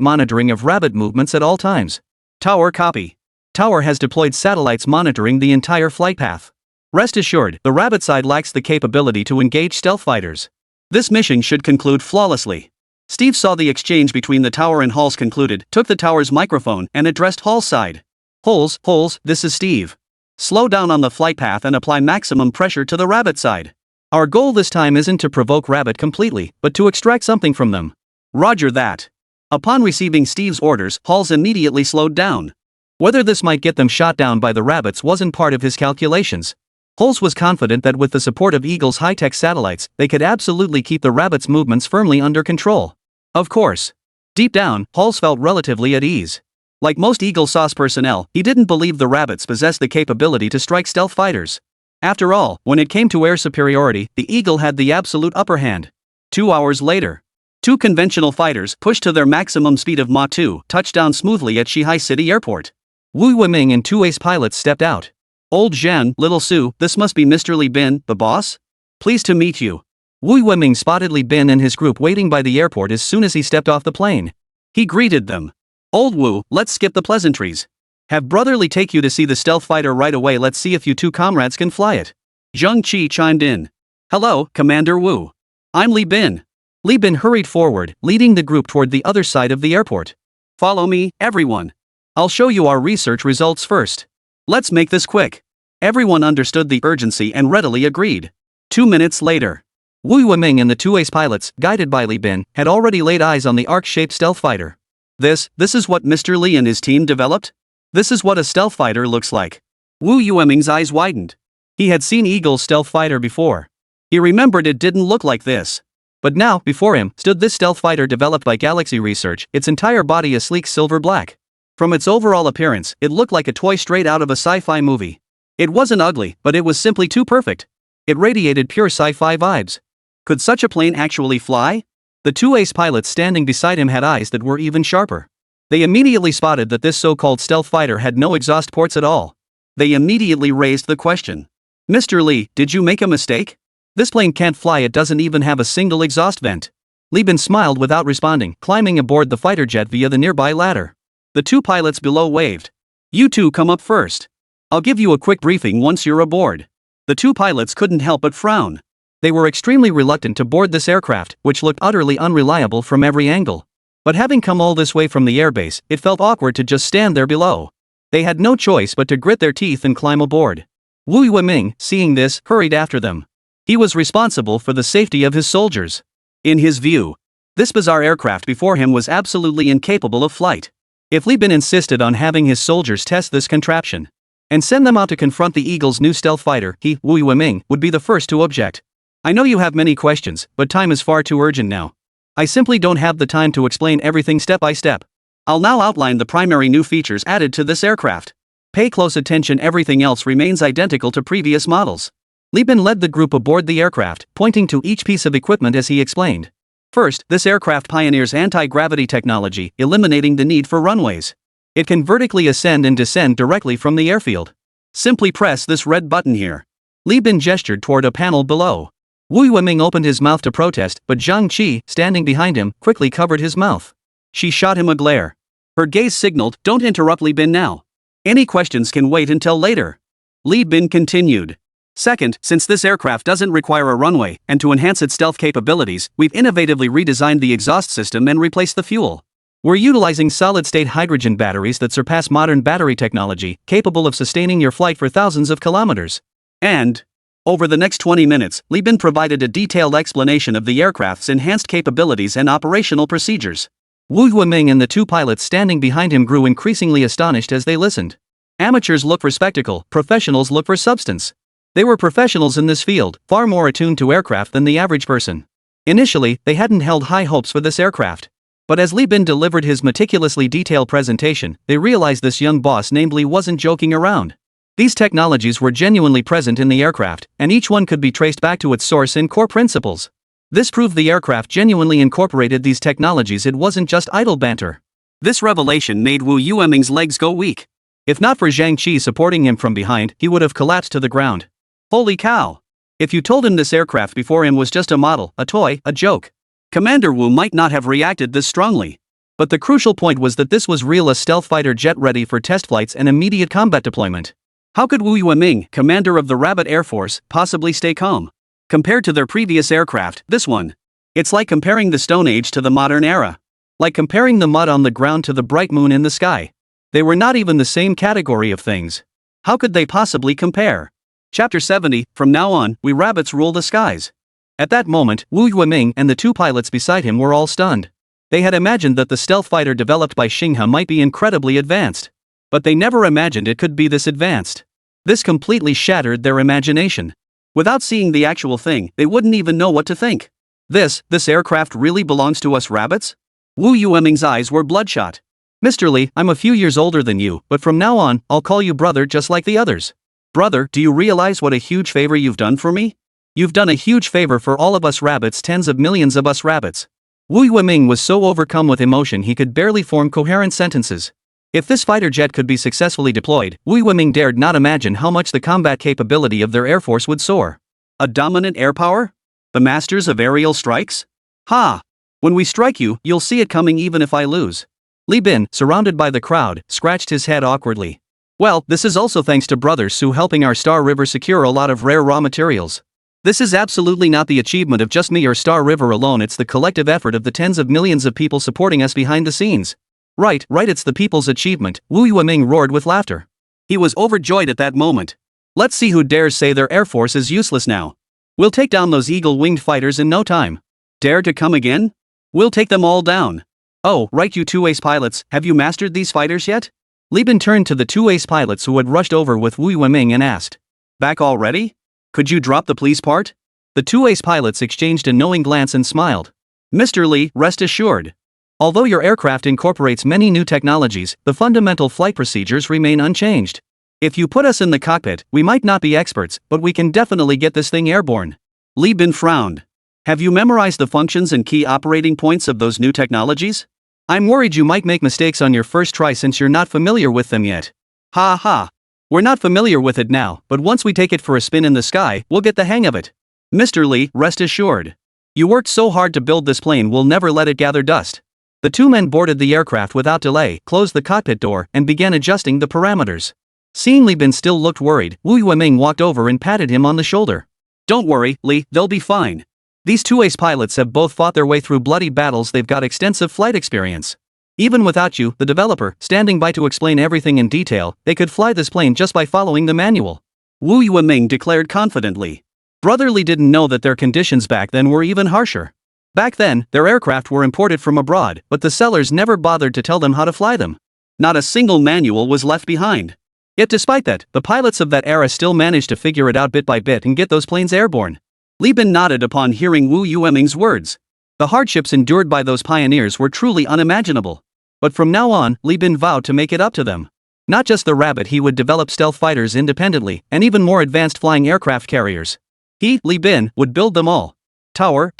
monitoring of rabbit movements at all times. Tower copy. Tower has deployed satellites monitoring the entire flight path. Rest assured, the rabbit side lacks the capability to engage stealth fighters. This mission should conclude flawlessly. Steve saw the exchange between the tower and Halls concluded, took the tower's microphone and addressed Hall's side. Halls, this is Steve. Slow down on the flight path and apply maximum pressure to the rabbit side. Our goal this time isn't to provoke rabbit completely, but to extract something from them. Roger that. Upon receiving Steve's orders, Halls immediately slowed down. Whether this might get them shot down by the rabbits wasn't part of his calculations. Halls was confident that with the support of Eagle's high-tech satellites, they could absolutely keep the rabbits' movements firmly under control. Of course. Deep down, Halls felt relatively at ease. Like most Eagle Sauce personnel, he didn't believe the rabbits possessed the capability to strike stealth fighters. After all, when it came to air superiority, the Eagle had the absolute upper hand. 2 hours later, 2 conventional fighters, pushed to their maximum speed of Mach 2, touched down smoothly at Shanghai City Airport. Wu Weiming and 2 ace pilots stepped out. Old Zhen, Little Sue, this must be Mr. Li Bin, the boss? Pleased to meet you. Wu Weiming spotted Li Bin and his group waiting by the airport as soon as he stepped off the plane. He greeted them. Old Wu, let's skip the pleasantries. Have Brother Li take you to see the stealth fighter right away. Let's see if you 2 comrades can fly it. Zheng Qi chimed in. Hello, Commander Wu. I'm Li Bin. Li Bin hurried forward, leading the group toward the other side of the airport. Follow me, everyone. I'll show you our research results first. Let's make this quick. Everyone understood the urgency and readily agreed. 2 minutes later, Wu Weiming and the 2 ace pilots, guided by Li Bin, had already laid eyes on the arc-shaped stealth fighter. This is what Mr. Li and his team developed? This is what a stealth fighter looks like. Wu Weiming's eyes widened. He had seen Eagle's stealth fighter before. He remembered it didn't look like this. But now, before him, stood this stealth fighter developed by Galaxy Research, its entire body a sleek silver black. From its overall appearance, it looked like a toy straight out of a sci-fi movie. It wasn't ugly, but it was simply too perfect. It radiated pure sci-fi vibes. Could such a plane actually fly? The 2 ace pilots standing beside him had eyes that were even sharper. They immediately spotted that this so-called stealth fighter had no exhaust ports at all. They immediately raised the question. Mr. Li, did you make a mistake? This plane can't fly, it doesn't even have a single exhaust vent. Li Bin smiled without responding, climbing aboard the fighter jet via the nearby ladder. The 2 pilots below waved. You 2 come up first. I'll give you a quick briefing once you're aboard. The 2 pilots couldn't help but frown. They were extremely reluctant to board this aircraft, which looked utterly unreliable from every angle. But having come all this way from the airbase, it felt awkward to just stand there below. They had no choice but to grit their teeth and climb aboard. Wu Weiming, seeing this, hurried after them. He was responsible for the safety of his soldiers. In his view, this bizarre aircraft before him was absolutely incapable of flight. If Li Bin insisted on having his soldiers test this contraption and send them out to confront the Eagle's new stealth fighter, he, Wu Weiming, would be the first to object. I know you have many questions, but time is far too urgent now. I simply don't have the time to explain everything step by step. I'll now outline the primary new features added to this aircraft. Pay close attention, everything else remains identical to previous models. Li Bin led the group aboard the aircraft, pointing to each piece of equipment as he explained. First, this aircraft pioneers anti-gravity technology, eliminating the need for runways. It can vertically ascend and descend directly from the airfield. Simply press this red button here. Li Bin gestured toward a panel below. Wu Weiming opened his mouth to protest, but Zheng Qi, standing behind him, quickly covered his mouth. She shot him a glare. Her gaze signaled, don't interrupt Li Bin now. Any questions can wait until later. Li Bin continued. Second, since this aircraft doesn't require a runway, and to enhance its stealth capabilities, we've innovatively redesigned the exhaust system and replaced the fuel. We're utilizing solid-state hydrogen batteries that surpass modern battery technology, capable of sustaining your flight for thousands of kilometers. And, over the next 20 minutes, Li Bin provided a detailed explanation of the aircraft's enhanced capabilities and operational procedures. Wu Weiming and the 2 pilots standing behind him grew increasingly astonished as they listened. Amateurs look for spectacle, professionals look for substance. They were professionals in this field, far more attuned to aircraft than the average person. Initially, they hadn't held high hopes for this aircraft. But as Li Bin delivered his meticulously detailed presentation, they realized this young boss named Li wasn't joking around. These technologies were genuinely present in the aircraft, and each one could be traced back to its source in core principles. This proved the aircraft genuinely incorporated these technologies, it wasn't just idle banter. This revelation made Wu Weiming's legs go weak. If not for Zhang Qi supporting him from behind, he would have collapsed to the ground. Holy cow! If you told him this aircraft before him was just a model, a toy, a joke. Commander Wu might not have reacted this strongly. But the crucial point was that this was a stealth fighter jet ready for test flights and immediate combat deployment. How could Wu Yueming, commander of the Rabbit Air Force, possibly stay calm? Compared to their previous aircraft, this one. It's like comparing the Stone Age to the modern era. Like comparing the mud on the ground to the bright moon in the sky. They were not even the same category of things. How could they possibly compare? Chapter 70, From now on, we rabbits rule the skies. At that moment, Wu Yueming and the two pilots beside him were all stunned. They had imagined that the stealth fighter developed by Xinghe might be incredibly advanced. But they never imagined it could be this advanced. This completely shattered their imagination. Without seeing the actual thing, they wouldn't even know what to think. This aircraft really belongs to us rabbits? Wu Yueming's eyes were bloodshot. Mr. Li, I'm a few years older than you, but from now on, I'll call you brother just like the others. Brother, do you realize what a huge favor you've done for me? You've done a huge favor for all of us rabbits, tens of millions of us rabbits. Wu Yueming was so overcome with emotion he could barely form coherent sentences. If this fighter jet could be successfully deployed, Wu Yueming dared not imagine how much the combat capability of their air force would soar. A dominant air power? The masters of aerial strikes? Ha! When we strike you, you'll see it coming even if I lose. Li Bin, surrounded by the crowd, scratched his head awkwardly. Well, this is also thanks to Brother Su helping our Star River secure a lot of rare raw materials. This is absolutely not the achievement of just me or Star River alone, it's the collective effort of the tens of millions of people supporting us behind the scenes. Right, it's the people's achievement, Wu Yueming roared with laughter. He was overjoyed at that moment. Let's see who dares say their air force is useless now. We'll take down those eagle-winged fighters in no time. Dare to come again? We'll take them all down. Oh, right, you two ace pilots, have you mastered these fighters yet? Li Bin turned to the two ace pilots who had rushed over with Wu Yueming and asked. Back already? Could you drop the please part? The two ace pilots exchanged a knowing glance and smiled. Mr. Li, rest assured. Although your aircraft incorporates many new technologies, the fundamental flight procedures remain unchanged. If you put us in the cockpit, we might not be experts, but we can definitely get this thing airborne. Li Bin frowned. Have you memorized the functions and key operating points of those new technologies? I'm worried you might make mistakes on your first try since you're not familiar with them yet. Ha ha. We're not familiar with it now, but once we take it for a spin in the sky, we'll get the hang of it. Mr. Li, rest assured. You worked so hard to build this plane, we'll never let it gather dust. The two men boarded the aircraft without delay, closed the cockpit door, and began adjusting the parameters. Seeing Li Bin still looked worried, Wu Yueming walked over and patted him on the shoulder. Don't worry, Li, they'll be fine. These two ace pilots have both fought their way through bloody battles, they've got extensive flight experience. Even without you, the developer, standing by to explain everything in detail, they could fly this plane just by following the manual. Wu Yueming declared confidently. Brother Li didn't know that their conditions back then were even harsher. Back then, their aircraft were imported from abroad, but the sellers never bothered to tell them how to fly them. Not a single manual was left behind. Yet despite that, the pilots of that era still managed to figure it out bit by bit and get those planes airborne. Li Bin nodded upon hearing Wu Yueming's words. The hardships endured by those pioneers were truly unimaginable. But from now on, Li Bin vowed to make it up to them. Not just the rabbit, he would develop stealth fighters independently, and even more advanced flying aircraft carriers. He, Li Bin, would build them all. Tower.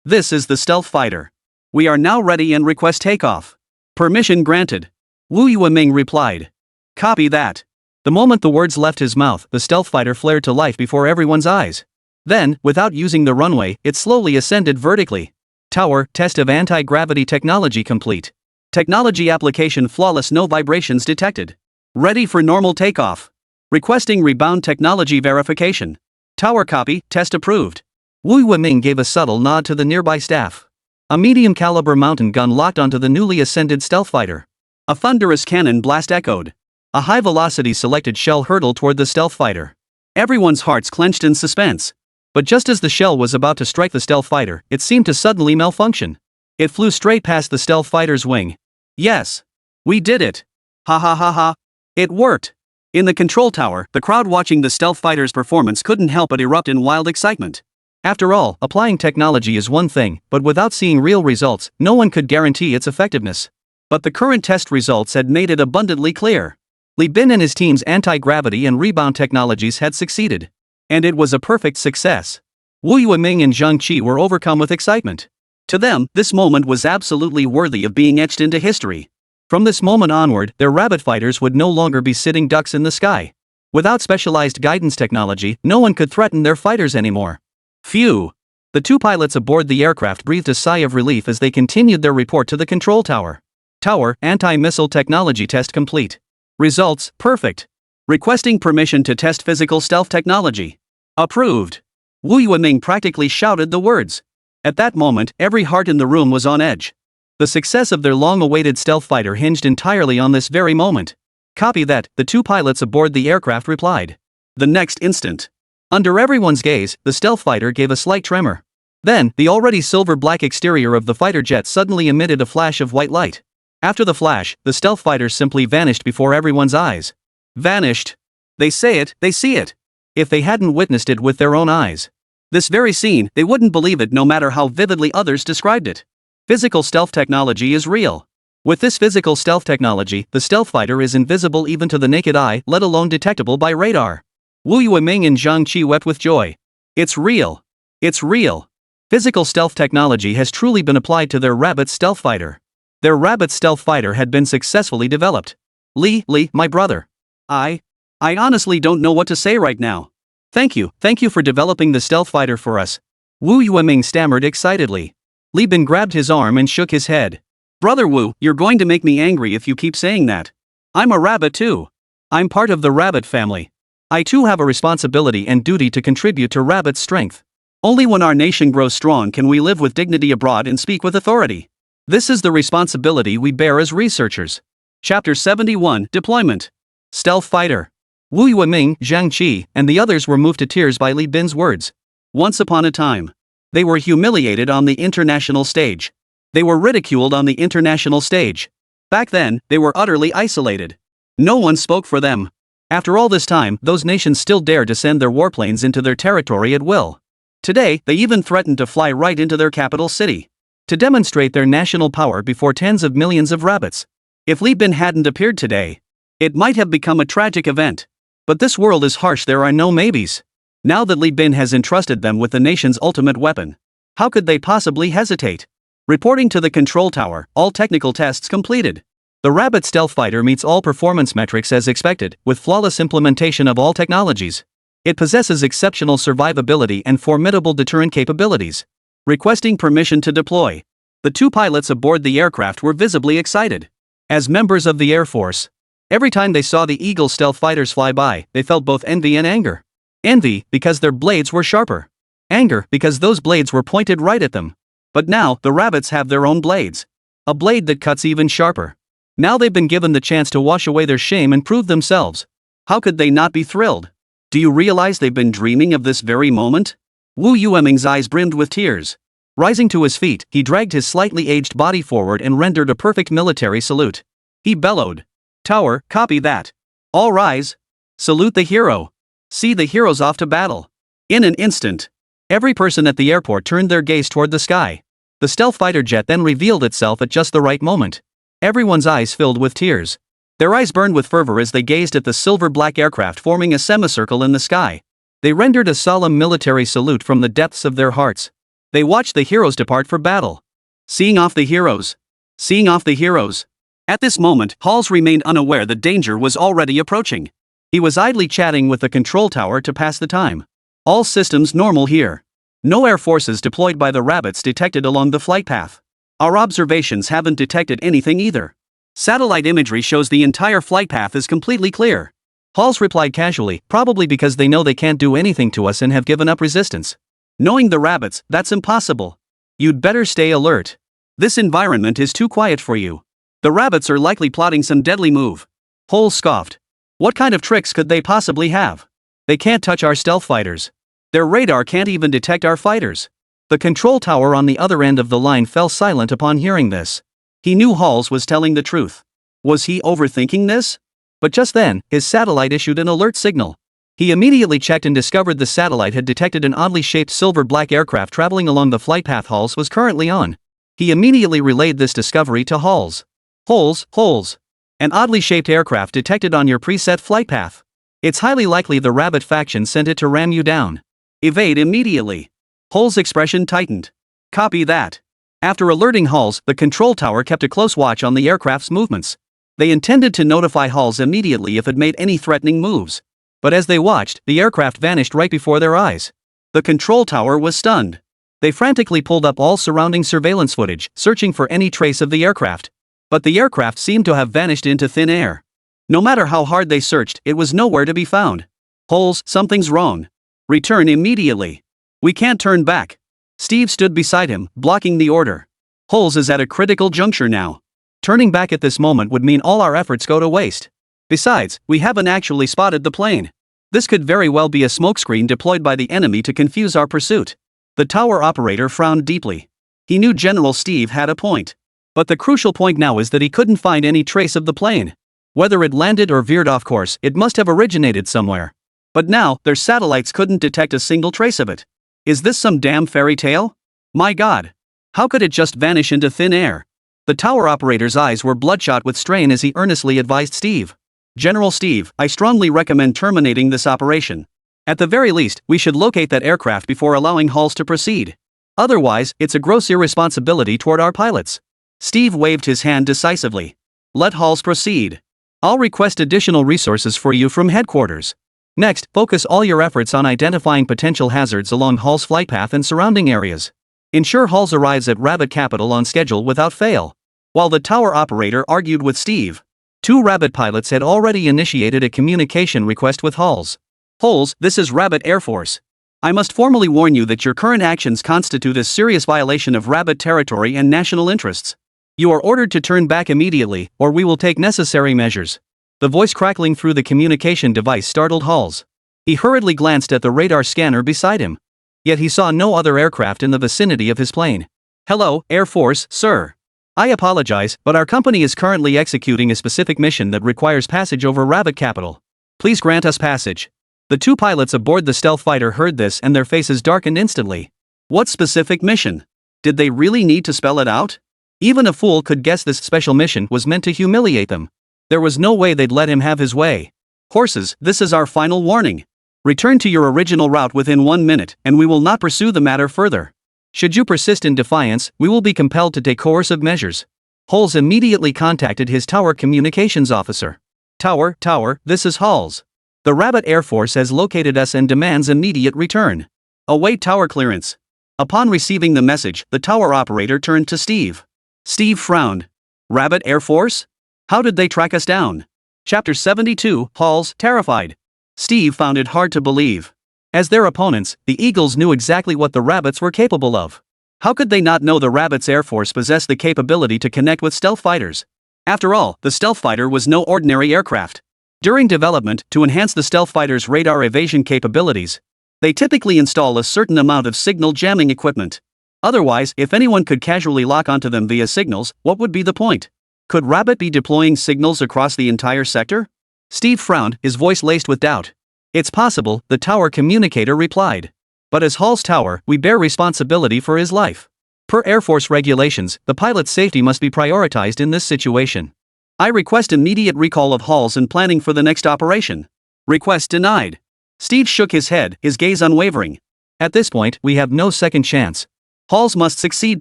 This is the stealth fighter. We are now ready and request takeoff. Permission granted. Wu Yueming replied. Copy that. The moment the words left his mouth, the stealth fighter flared to life before everyone's eyes. Then, without using the runway, it slowly ascended vertically. Tower, test of anti-gravity technology complete. Technology application flawless, no vibrations detected. Ready for normal takeoff. Requesting rebound technology verification. Tower copy, test approved. Wu Yueming gave a subtle nod to the nearby staff. A medium-caliber mountain gun locked onto the newly ascended stealth fighter. A thunderous cannon blast echoed. A high-velocity selected shell hurtled toward the stealth fighter. Everyone's hearts clenched in suspense. But just as the shell was about to strike the stealth fighter, it seemed to suddenly malfunction. It flew straight past the stealth fighter's wing. Yes. We did it. Ha ha ha ha. It worked. In the control tower, the crowd watching the stealth fighter's performance couldn't help but erupt in wild excitement. After all, applying technology is one thing, but without seeing real results, no one could guarantee its effectiveness. But the current test results had made it abundantly clear. Li Bin and his team's anti-gravity and rebound technologies had succeeded. And it was a perfect success. Wu Yueming and Zhang Qi were overcome with excitement. To them, this moment was absolutely worthy of being etched into history. From this moment onward, their rabbit fighters would no longer be sitting ducks in the sky. Without specialized guidance technology, no one could threaten their fighters anymore. Phew! The two pilots aboard the aircraft breathed a sigh of relief as they continued their report to the control tower. Tower, anti-missile technology test complete. Results, perfect. Requesting permission to test physical stealth technology. Approved. Wu Yueming practically shouted the words. At that moment, every heart in the room was on edge. The success of their long-awaited stealth fighter hinged entirely on this very moment. Copy that, the two pilots aboard the aircraft replied. The next instant. Under everyone's gaze, the stealth fighter gave a slight tremor. Then, the already silver-black exterior of the fighter jet suddenly emitted a flash of white light. After the flash, the stealth fighter simply vanished before everyone's eyes. Vanished. They say it, they see it. If they hadn't witnessed it with their own eyes. This very scene, they wouldn't believe it no matter how vividly others described it. Physical stealth technology is real. With this physical stealth technology, the stealth fighter is invisible even to the naked eye, let alone detectable by radar. Wu Yueming and Zhang Qi wept with joy. It's real. It's real. Physical stealth technology has truly been applied to their rabbit stealth fighter. Their rabbit stealth fighter had been successfully developed. Li, my brother. I honestly don't know what to say right now. Thank you for developing the stealth fighter for us. Wu Yueming stammered excitedly. Li Bin grabbed his arm and shook his head. Brother Wu, you're going to make me angry if you keep saying that. I'm a rabbit too. I'm part of the rabbit family. I too have a responsibility and duty to contribute to rabbit's strength. Only when our nation grows strong can we live with dignity abroad and speak with authority. This is the responsibility we bear as researchers. Chapter 71, Deployment. Stealth Fighter. Wu Yueming, Zhang Qi, and the others were moved to tears by Li Bin's words. Once upon a time. They were humiliated on the international stage. They were ridiculed on the international stage. Back then, they were utterly isolated. No one spoke for them. After all this time, those nations still dared to send their warplanes into their territory at will. Today, they even threatened to fly right into their capital city. To demonstrate their national power before tens of millions of rabbits. If Li Bin hadn't appeared today, it might have become a tragic event. But this world is harsh, there are no maybes. Now that Li Bin has entrusted them with the nation's ultimate weapon, how could they possibly hesitate? Reporting to the control tower, all technical tests completed. The Rabbit stealth fighter meets all performance metrics as expected, with flawless implementation of all technologies. It possesses exceptional survivability and formidable deterrent capabilities. Requesting permission to deploy. The two pilots aboard the aircraft were visibly excited. As members of the Air Force, every time they saw the Eagle stealth fighters fly by, they felt both envy and anger. Envy, because their blades were sharper. Anger, because those blades were pointed right at them. But now, the rabbits have their own blades. A blade that cuts even sharper. Now they've been given the chance to wash away their shame and prove themselves. How could they not be thrilled? Do you realize they've been dreaming of this very moment? Wu Yueming's eyes brimmed with tears. Rising to his feet, he dragged his slightly aged body forward and rendered a perfect military salute. He bellowed. Tower, copy that. All rise. Salute the hero. See the heroes off to battle. In an instant, every person at the airport turned their gaze toward the sky. The stealth fighter jet then revealed itself at just the right moment. Everyone's eyes filled with tears. Their eyes burned with fervor as they gazed at the silver-black aircraft forming a semicircle in the sky. They rendered a solemn military salute from the depths of their hearts. They watched the heroes depart for battle. Seeing off the heroes. Seeing off the heroes. At this moment, Halls remained unaware that danger was already approaching. He was idly chatting with the control tower to pass the time. All systems normal here. No air forces deployed by the rabbits detected along the flight path. Our observations haven't detected anything either. Satellite imagery shows the entire flight path is completely clear. Halls replied casually, probably because they know they can't do anything to us and have given up resistance. Knowing the rabbits, that's impossible. You'd better stay alert. This environment is too quiet for you. The rabbits are likely plotting some deadly move. Halls scoffed. What kind of tricks could they possibly have? They can't touch our stealth fighters. Their radar can't even detect our fighters. The control tower on the other end of the line fell silent upon hearing this. He knew Halls was telling the truth. Was he overthinking this? But just then, his satellite issued an alert signal. He immediately checked and discovered the satellite had detected an oddly shaped silver-black aircraft traveling along the flight path Halls was currently on. He immediately relayed this discovery to Halls. Halls. An oddly shaped aircraft detected on your preset flight path. It's highly likely the Rabbit faction sent it to ram you down. Evade immediately. Halls' expression tightened. Copy that. After alerting Halls, the control tower kept a close watch on the aircraft's movements. They intended to notify Halls immediately if it made any threatening moves. But as they watched, the aircraft vanished right before their eyes. The control tower was stunned. They frantically pulled up all surrounding surveillance footage, searching for any trace of the aircraft. But the aircraft seemed to have vanished into thin air. No matter how hard they searched, it was nowhere to be found. Holes, something's wrong. Return immediately. We can't turn back. Steve stood beside him, blocking the order. Holes is at a critical juncture now. Turning back at this moment would mean all our efforts go to waste. Besides, we haven't actually spotted the plane. This could very well be a smokescreen deployed by the enemy to confuse our pursuit. The tower operator frowned deeply. He knew General Steve had a point. But the crucial point now is that he couldn't find any trace of the plane. Whether it landed or veered off course, it must have originated somewhere. But now, their satellites couldn't detect a single trace of it. Is this some damn fairy tale? My God! How could it just vanish into thin air? The tower operator's eyes were bloodshot with strain as he earnestly advised Steve. General Steve, I strongly recommend terminating this operation. At the very least, we should locate that aircraft before allowing Halls to proceed. Otherwise, it's a gross irresponsibility toward our pilots. Steve waved his hand decisively. Let Halls proceed. I'll request additional resources for you from headquarters. Next, focus all your efforts on identifying potential hazards along Hall's flight path and surrounding areas. Ensure Halls arrives at Rabbit Capital on schedule without fail. While the tower operator argued with Steve, 2 Rabbit pilots had already initiated a communication request with Halls. Halls, this is Rabbit Air Force. I must formally warn you that your current actions constitute a serious violation of Rabbit territory and national interests. You are ordered to turn back immediately, or we will take necessary measures. The voice crackling through the communication device startled Halls. He hurriedly glanced at the radar scanner beside him. Yet he saw no other aircraft in the vicinity of his plane. Hello, Air Force, sir. I apologize, but our company is currently executing a specific mission that requires passage over Rabbit Capital. Please grant us passage. The 2 pilots aboard the stealth fighter heard this and their faces darkened instantly. What specific mission? Did they really need to spell it out? Even a fool could guess this special mission was meant to humiliate them. There was no way they'd let him have his way. Horses, this is our final warning. Return to your original route within 1 minute, and we will not pursue the matter further. Should you persist in defiance, we will be compelled to take coercive measures. Halls immediately contacted his tower communications officer. Tower, this is Halls. The Rabbit Air Force has located us and demands immediate return. Await tower clearance. Upon receiving the message, the tower operator turned to Steve. Steve frowned. Rabbit Air Force? How did they track us down? Chapter 72, Halls, terrified. Steve found it hard to believe. As their opponents, the Eagles knew exactly what the Rabbits were capable of. How could they not know the Rabbits Air Force possessed the capability to connect with stealth fighters? After all, the stealth fighter was no ordinary aircraft. During development, to enhance the stealth fighter's radar evasion capabilities, they typically install a certain amount of signal jamming equipment. Otherwise, if anyone could casually lock onto them via signals, what would be the point? Could Rabbit be deploying signals across the entire sector? Steve frowned, his voice laced with doubt. It's possible, the tower communicator replied. But as Hall's tower, we bear responsibility for his life. Per Air Force regulations, the pilot's safety must be prioritized in this situation. I request immediate recall of Halls and planning for the next operation. Request denied. Steve shook his head, his gaze unwavering. At this point, we have no second chance. Halls must succeed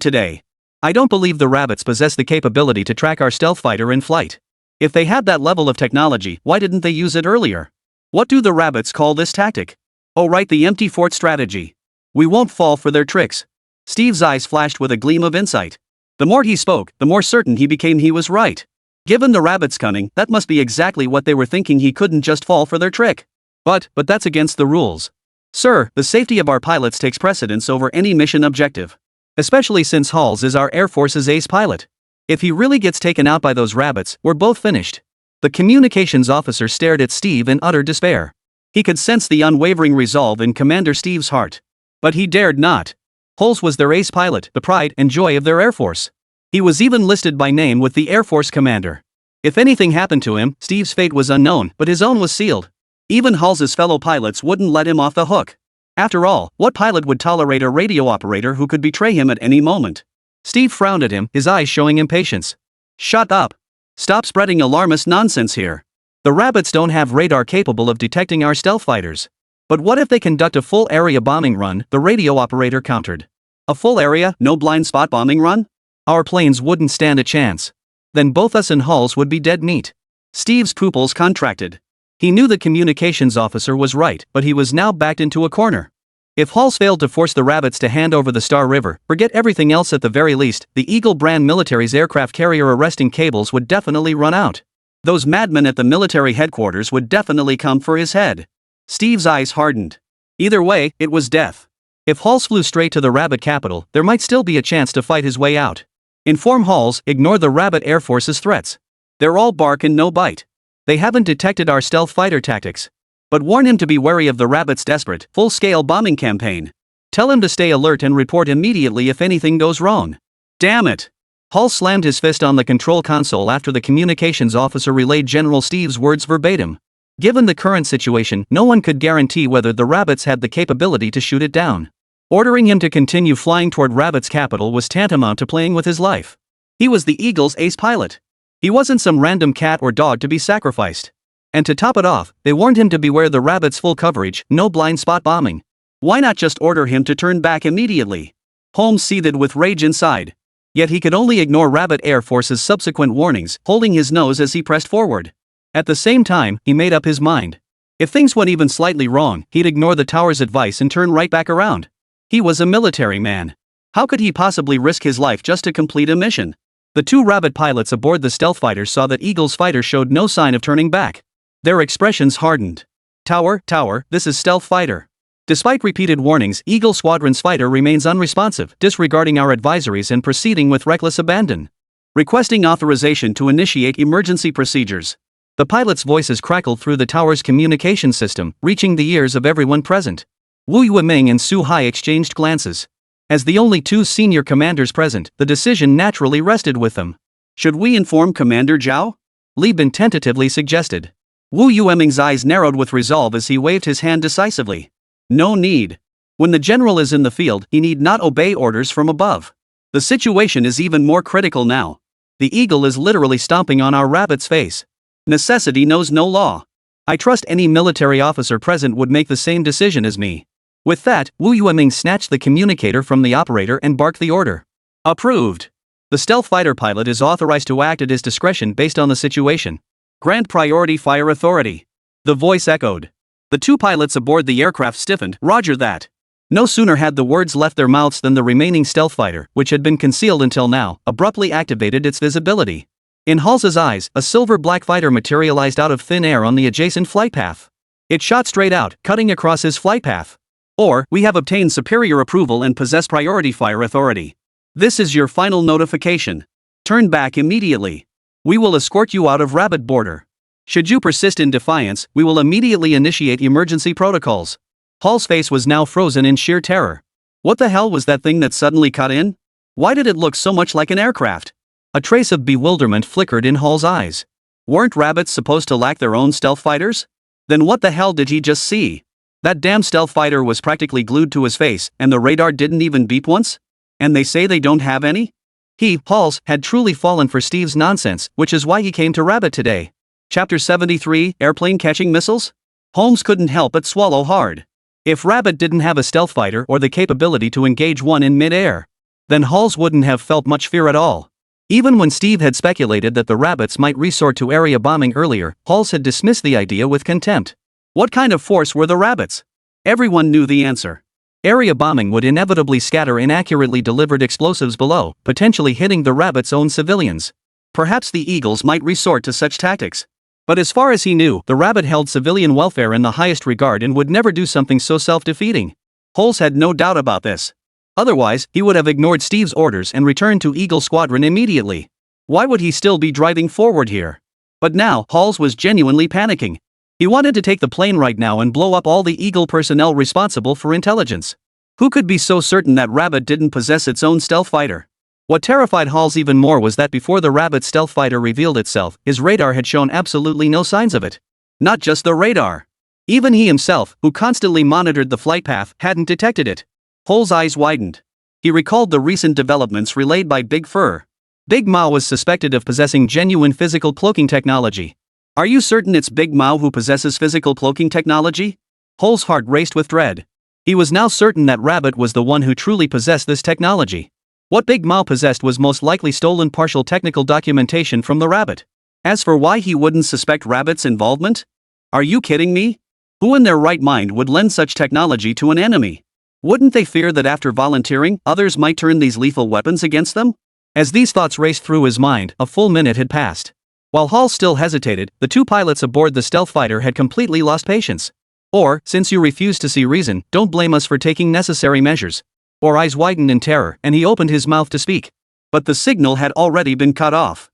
today. I don't believe the Rabbits possess the capability to track our stealth fighter in flight. If they had that level of technology, why didn't they use it earlier? What do the Rabbits call this tactic? Oh right, the empty fort strategy. We won't fall for their tricks. Steve's eyes flashed with a gleam of insight. The more he spoke, the more certain he became he was right. Given the Rabbits' cunning, that must be exactly what they were thinking. He couldn't just fall for their trick. But that's against the rules. Sir, the safety of our pilots takes precedence over any mission objective. Especially since Halls is our Air Force's ace pilot. If he really gets taken out by those Rabbits, we're both finished. The communications officer stared at Steve in utter despair. He could sense the unwavering resolve in Commander Steve's heart. But he dared not. Halls was their ace pilot, the pride and joy of their Air Force. He was even listed by name with the Air Force commander. If anything happened to him, Steve's fate was unknown, but his own was sealed. Even Hall's fellow pilots wouldn't let him off the hook. After all, what pilot would tolerate a radio operator who could betray him at any moment? Steve frowned at him, his eyes showing impatience. Shut up. Stop spreading alarmist nonsense here. The Rabbits don't have radar capable of detecting our stealth fighters. But what if they conduct a full area bombing run? The radio operator countered. A full area, no blind spot bombing run? Our planes wouldn't stand a chance. Then both us and Halls would be dead meat. Steve's pupils contracted. He knew the communications officer was right, but he was now backed into a corner. If Halls failed to force the rabbits to hand over the Star River, forget everything else. At the very least, the Eagle brand military's aircraft carrier arresting cables would definitely run out. Those madmen at the military headquarters would definitely come for his head. Steve's eyes hardened. Either way, it was death. If Halls flew straight to the rabbit capital, there might still be a chance to fight his way out. Inform Halls, ignore the rabbit Air Force's threats. They're all bark and no bite. They haven't detected our stealth fighter tactics. But warn him to be wary of the rabbit's desperate, full-scale bombing campaign. Tell him to stay alert and report immediately if anything goes wrong. Damn it! Hall slammed his fist on the control console after the communications officer relayed General Steve's words verbatim. Given the current situation, no one could guarantee whether the rabbits had the capability to shoot it down. Ordering him to continue flying toward Rabbit's capital was tantamount to playing with his life. He was the Eagle's ace pilot. He wasn't some random cat or dog to be sacrificed. And to top it off, they warned him to beware the rabbit's full coverage, no blind spot bombing. Why not just order him to turn back immediately? Holmes seethed with rage inside. Yet he could only ignore Rabbit Air Force's subsequent warnings, holding his nose as he pressed forward. At the same time, he made up his mind. If things went even slightly wrong, he'd ignore the tower's advice and turn right back around. He was a military man. How could he possibly risk his life just to complete a mission? The two Rabbit pilots aboard the stealth fighters saw that Eagle's fighter showed no sign of turning back. Their expressions hardened. Tower, this is stealth fighter. Despite repeated warnings, Eagle Squadron's fighter remains unresponsive, disregarding our advisories and proceeding with reckless abandon. Requesting authorization to initiate emergency procedures. The pilots' voices crackled through the tower's communication system, reaching the ears of everyone present. Wu Yueming and Su Hai exchanged glances. As the only two senior commanders present, the decision naturally rested with them. Should we inform Commander Zhao? Li Bin tentatively suggested. Wu Yueming's eyes narrowed with resolve as he waved his hand decisively. No need. When the general is in the field, he need not obey orders from above. The situation is even more critical now. The Eagle is literally stomping on our rabbit's face. Necessity knows no law. I trust any military officer present would make the same decision as me. With that, Wu Yueming snatched the communicator from the operator and barked the order. Approved. The stealth fighter pilot is authorized to act at his discretion based on the situation. Grant priority fire authority. The voice echoed. The two pilots aboard the aircraft stiffened. Roger that. No sooner had the words left their mouths than the remaining stealth fighter, which had been concealed until now, abruptly activated its visibility. In Hals's eyes, a silver-black fighter materialized out of thin air on the adjacent flight path. It shot straight out, cutting across his flight path. Or, we have obtained superior approval and possess priority fire authority. This is your final notification. Turn back immediately. We will escort you out of Rabbit border. Should you persist in defiance, we will immediately initiate emergency protocols. Hall's face was now frozen in sheer terror. What the hell was that thing that suddenly cut in? Why did it look so much like an aircraft? A trace of bewilderment flickered in Hall's eyes. Weren't rabbits supposed to lack their own stealth fighters? Then what the hell did he just see? That damn stealth fighter was practically glued to his face, and the radar didn't even beep once? And they say they don't have any? He, Halls, had truly fallen for Steve's nonsense, which is why he came to Rabbit today. Chapter 73, Airplane Catching Missiles? Holmes couldn't help but swallow hard. If Rabbit didn't have a stealth fighter or the capability to engage one in mid-air, then Halls wouldn't have felt much fear at all. Even when Steve had speculated that the rabbits might resort to area bombing earlier, Halls had dismissed the idea with contempt. What kind of force were the rabbits? Everyone knew the answer. Area bombing would inevitably scatter inaccurately delivered explosives below, potentially hitting the rabbits' own civilians. Perhaps the Eagles might resort to such tactics. But as far as he knew, the rabbit held civilian welfare in the highest regard and would never do something so self-defeating. Halls had no doubt about this. Otherwise, he would have ignored Steve's orders and returned to Eagle Squadron immediately. Why would he still be driving forward here? But now, Halls was genuinely panicking. He wanted to take the plane right now and blow up all the Eagle personnel responsible for intelligence. Who could be so certain that Rabbit didn't possess its own stealth fighter? What terrified Halls even more was that before the Rabbit stealth fighter revealed itself, his radar had shown absolutely no signs of it. Not just the radar. Even he himself, who constantly monitored the flight path, hadn't detected it. Halls' eyes widened. He recalled the recent developments relayed by Big Fur. Big Mao was suspected of possessing genuine physical cloaking technology. Are you certain it's Big Mao who possesses physical cloaking technology? Halls' heart raced with dread. He was now certain that Rabbit was the one who truly possessed this technology. What Big Mao possessed was most likely stolen partial technical documentation from the Rabbit. As for why he wouldn't suspect Rabbit's involvement? Are you kidding me? Who in their right mind would lend such technology to an enemy? Wouldn't they fear that after volunteering, others might turn these lethal weapons against them? As these thoughts raced through his mind, a full minute had passed. While Hall still hesitated, the two pilots aboard the stealth fighter had completely lost patience. Or, since you refuse to see reason, don't blame us for taking necessary measures. Or eyes widened in terror, and he opened his mouth to speak. But the signal had already been cut off.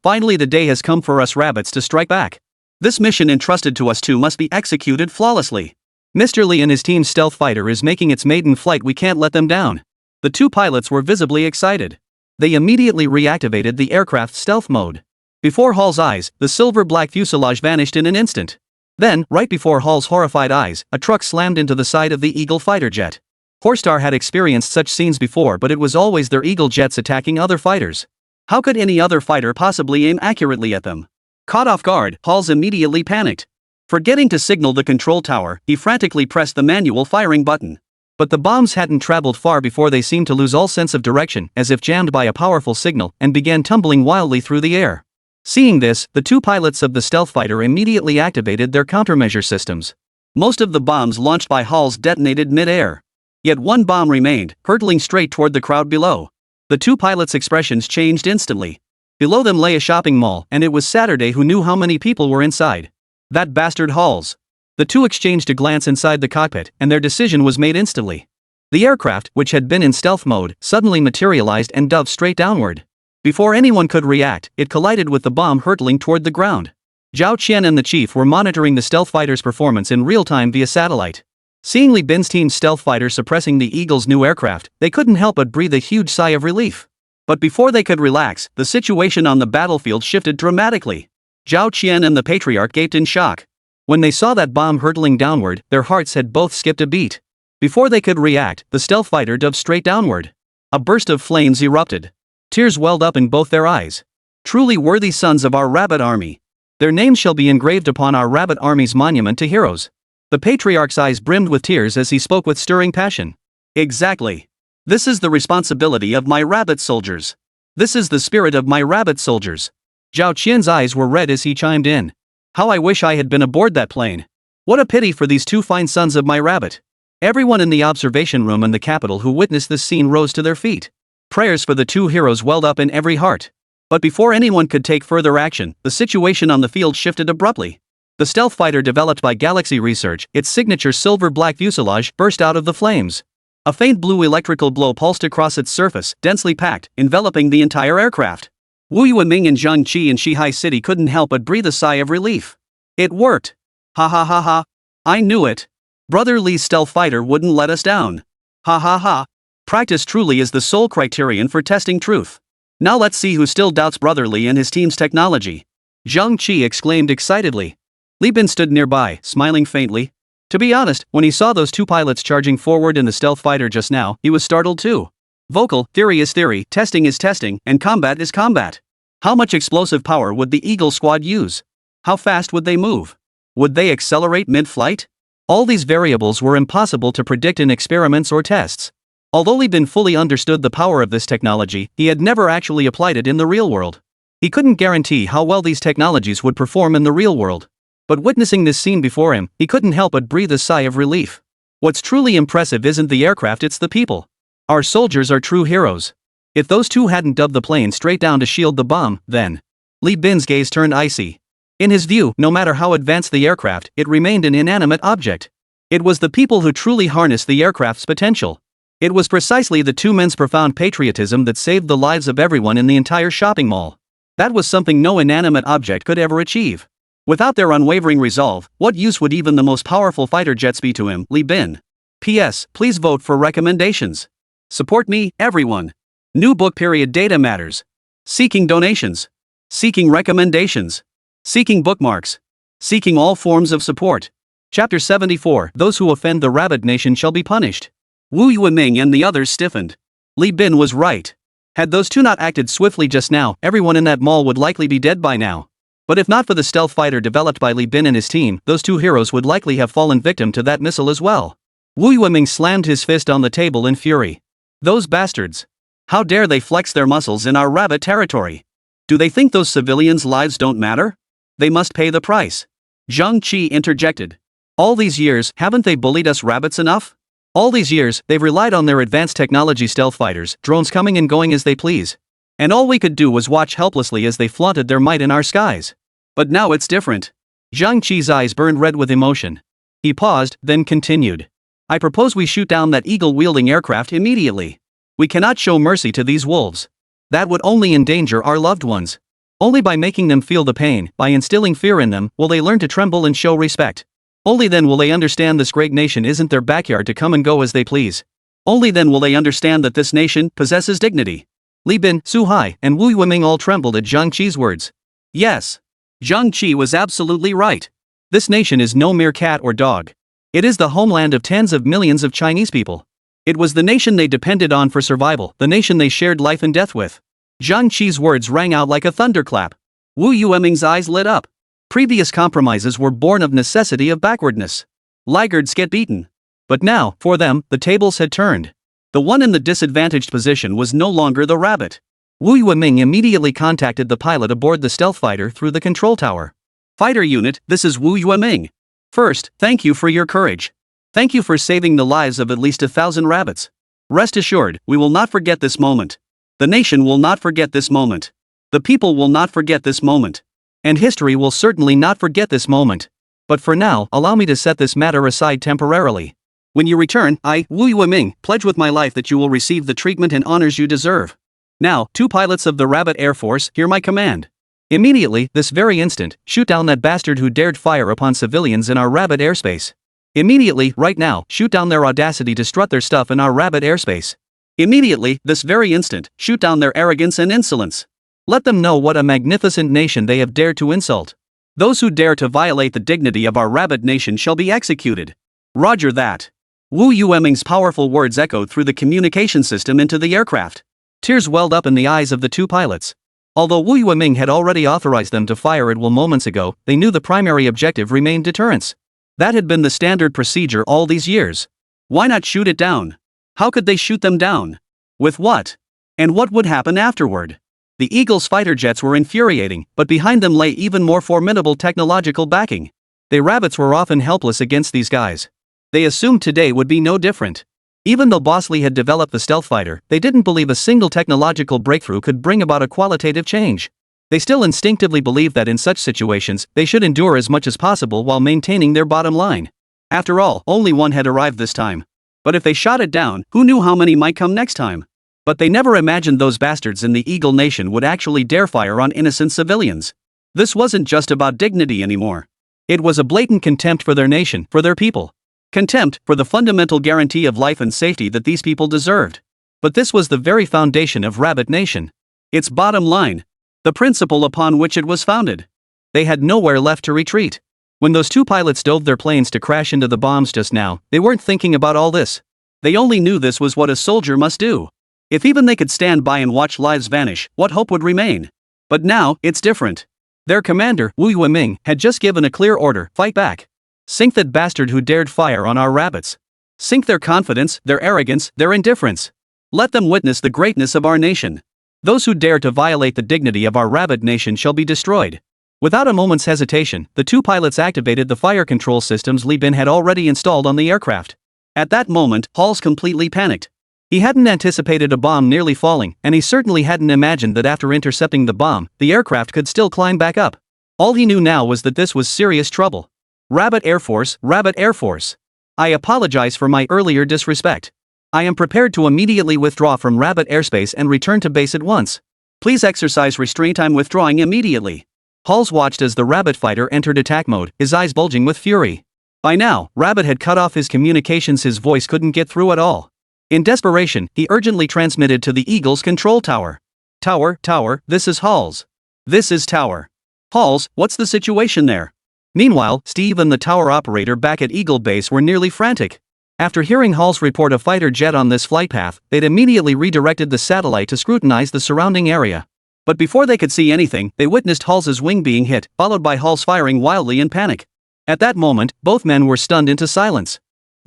Finally the day has come for us rabbits to strike back. This mission entrusted to us two must be executed flawlessly. Mr. Lee and his team's stealth fighter is making its maiden flight, we can't let them down. The two pilots were visibly excited. They immediately reactivated the aircraft's stealth mode. Before Hall's eyes, the silver-black fuselage vanished in an instant. Then, right before Hall's horrified eyes, a truck slammed into the side of the Eagle fighter jet. Horstar had experienced such scenes before, but it was always their Eagle jets attacking other fighters. How could any other fighter possibly aim accurately at them? Caught off guard, Halls immediately panicked. Forgetting to signal the control tower, he frantically pressed the manual firing button. But the bombs hadn't traveled far before they seemed to lose all sense of direction, as if jammed by a powerful signal, and began tumbling wildly through the air. Seeing this, the two pilots of the stealth fighter immediately activated their countermeasure systems. Most of the bombs launched by Halls detonated mid-air. Yet one bomb remained, hurtling straight toward the crowd below. The two pilots' expressions changed instantly. Below them lay a shopping mall, and it was Saturday. Who knew how many people were inside? That bastard Halls. The two exchanged a glance inside the cockpit, and their decision was made instantly. The aircraft, which had been in stealth mode, suddenly materialized and dove straight downward. Before anyone could react, it collided with the bomb hurtling toward the ground. Zhao Qian and the chief were monitoring the stealth fighter's performance in real time via satellite. Seeing Li Bin's team's stealth fighter suppressing the Eagle's new aircraft, they couldn't help but breathe a huge sigh of relief. But before they could relax, the situation on the battlefield shifted dramatically. Zhao Qian and the Patriarch gaped in shock. When they saw that bomb hurtling downward, their hearts had both skipped a beat. Before they could react, the stealth fighter dove straight downward. A burst of flames erupted. Tears welled up in both their eyes. Truly worthy sons of our rabbit army. Their names shall be engraved upon our rabbit army's monument to heroes. The Patriarch's eyes brimmed with tears as he spoke with stirring passion. Exactly. This is the responsibility of my rabbit soldiers. This is the spirit of my rabbit soldiers. Zhao Qian's eyes were red as he chimed in. How I wish I had been aboard that plane. What a pity for these two fine sons of my rabbit. Everyone in the observation room in the capital who witnessed this scene rose to their feet. Prayers for the two heroes welled up in every heart. But before anyone could take further action, the situation on the field shifted abruptly. The stealth fighter developed by Galaxy Research, its signature silver-black fuselage, burst out of the flames. A faint blue electrical glow pulsed across its surface, densely packed, enveloping the entire aircraft. Wu Yueming and Zhang Qi in Shihai City couldn't help but breathe a sigh of relief. It worked. Ha ha ha ha. I knew it. Brother Li's stealth fighter wouldn't let us down. Ha ha ha. Practice truly is the sole criterion for testing truth. Now let's see who still doubts Brother Li and his team's technology. Zhang Qi exclaimed excitedly. Li Bin stood nearby, smiling faintly. To be honest, when he saw those two pilots charging forward in the stealth fighter just now, he was startled too. Vocal, theory is theory, testing is testing, and combat is combat. How much explosive power would the Eagle squad use? How fast would they move? Would they accelerate mid-flight? All these variables were impossible to predict in experiments or tests. Although Li Bin fully understood the power of this technology, he had never actually applied it in the real world. He couldn't guarantee how well these technologies would perform in the real world. But witnessing this scene before him, he couldn't help but breathe a sigh of relief. What's truly impressive isn't the aircraft, it's the people. Our soldiers are true heroes. If those two hadn't dubbed the plane straight down to shield the bomb, then... Li Bin's gaze turned icy. In his view, no matter how advanced the aircraft, it remained an inanimate object. It was the people who truly harnessed the aircraft's potential. It was precisely the two men's profound patriotism that saved the lives of everyone in the entire shopping mall. That was something no inanimate object could ever achieve. Without their unwavering resolve, what use would even the most powerful fighter jets be to him, Li Bin? P.S. Please vote for recommendations. Support me, everyone. New book period data matters. Seeking donations. Seeking recommendations. Seeking bookmarks. Seeking all forms of support. Chapter 74. Those who offend the Rabbit Nation shall be punished. Wu Yueming and the others stiffened. Li Bin was right. Had those two not acted swiftly just now, everyone in that mall would likely be dead by now. But if not for the stealth fighter developed by Li Bin and his team, those two heroes would likely have fallen victim to that missile as well. Wu Yueming slammed his fist on the table in fury. Those bastards. How dare they flex their muscles in our rabbit territory? Do they think those civilians' lives don't matter? They must pay the price. Zhang Qi interjected. All these years, haven't they bullied us rabbits enough? All these years, they've relied on their advanced technology stealth fighters, drones coming and going as they please. And all we could do was watch helplessly as they flaunted their might in our skies. But now it's different. Zhang Qi's eyes burned red with emotion. He paused, then continued. I propose we shoot down that eagle-wielding aircraft immediately. We cannot show mercy to these wolves. That would only endanger our loved ones. Only by making them feel the pain, by instilling fear in them, will they learn to tremble and show respect. Only then will they understand this great nation isn't their backyard to come and go as they please. Only then will they understand that this nation possesses dignity. Li Bin, Su Hai, and Wu Yueming all trembled at Zhang Qi's words. Yes. Zhang Qi was absolutely right. This nation is no mere cat or dog. It is the homeland of tens of millions of Chinese people. It was the nation they depended on for survival, the nation they shared life and death with. Zhang Qi's words rang out like a thunderclap. Wu Yueming's eyes lit up. Previous compromises were born of necessity of backwardness. Laggards get beaten. But now, for them, the tables had turned. The one in the disadvantaged position was no longer the rabbit. Wu Yueming immediately contacted the pilot aboard the stealth fighter through the control tower. Fighter unit, this is Wu Yueming. First, thank you for your courage. Thank you for saving the lives of at least 1,000 rabbits. Rest assured, we will not forget this moment. The nation will not forget this moment. The people will not forget this moment. And history will certainly not forget this moment. But for now, allow me to set this matter aside temporarily. When you return, I, Wu Yueming, pledge with my life that you will receive the treatment and honors you deserve. Now, 2 pilots of the Rabbit Air Force, hear my command. Immediately, this very instant, shoot down that bastard who dared fire upon civilians in our Rabbit airspace. Immediately, right now, shoot down their audacity to strut their stuff in our Rabbit airspace. Immediately, this very instant, shoot down their arrogance and insolence. Let them know what a magnificent nation they have dared to insult. Those who dare to violate the dignity of our Rabbit nation shall be executed. Roger that. Wu Yueming's powerful words echoed through the communication system into the aircraft. Tears welled up in the eyes of the 2 pilots. Although Wu Yueming had already authorized them to fire at will moments ago, they knew the primary objective remained deterrence. That had been the standard procedure all these years. Why not shoot it down? How could they shoot them down? With what? And what would happen afterward? The Eagle's fighter jets were infuriating, but behind them lay even more formidable technological backing. They rabbits were often helpless against these guys. They assumed today would be no different. Even though Boss Lee had developed the stealth fighter, they didn't believe a single technological breakthrough could bring about a qualitative change. They still instinctively believed that in such situations, they should endure as much as possible while maintaining their bottom line. After all, only one had arrived this time. But if they shot it down, who knew how many might come next time? But they never imagined those bastards in the Eagle Nation would actually dare fire on innocent civilians. This wasn't just about dignity anymore. It was a blatant contempt for their nation, for their people. Contempt for the fundamental guarantee of life and safety that these people deserved. But this was the very foundation of Rabbit Nation. Its bottom line. The principle upon which it was founded. They had nowhere left to retreat. When those 2 pilots dove their planes to crash into the bombs just now, they weren't thinking about all this. They only knew this was what a soldier must do. If even they could stand by and watch lives vanish, what hope would remain? But now, it's different. Their commander, Wu Yueming, had just given a clear order: fight back. Sink that bastard who dared fire on our rabbits. Sink their confidence, their arrogance, their indifference. Let them witness the greatness of our nation. Those who dare to violate the dignity of our Rabbit nation shall be destroyed. Without a moment's hesitation, the 2 pilots activated the fire control systems Li Bin had already installed on the aircraft. At that moment, Halls completely panicked. He hadn't anticipated a bomb nearly falling, and he certainly hadn't imagined that after intercepting the bomb, the aircraft could still climb back up. All he knew now was that this was serious trouble. Rabbit Air Force, Rabbit Air Force. I apologize for my earlier disrespect. I am prepared to immediately withdraw from Rabbit airspace and return to base at once. Please exercise restraint. I'm withdrawing immediately. Halls watched as the Rabbit fighter entered attack mode, his eyes bulging with fury. By now, Rabbit had cut off his communications. His voice couldn't get through at all. In desperation, he urgently transmitted to the Eagle's control tower. Tower, this is Halls. This is Tower. Halls, what's the situation there? Meanwhile, Steve and the tower operator back at Eagle Base were nearly frantic. After hearing Halls report a fighter jet on this flight path, they'd immediately redirected the satellite to scrutinize the surrounding area. But before they could see anything, they witnessed Hall's wing being hit, followed by Halls firing wildly in panic. At that moment, both men were stunned into silence.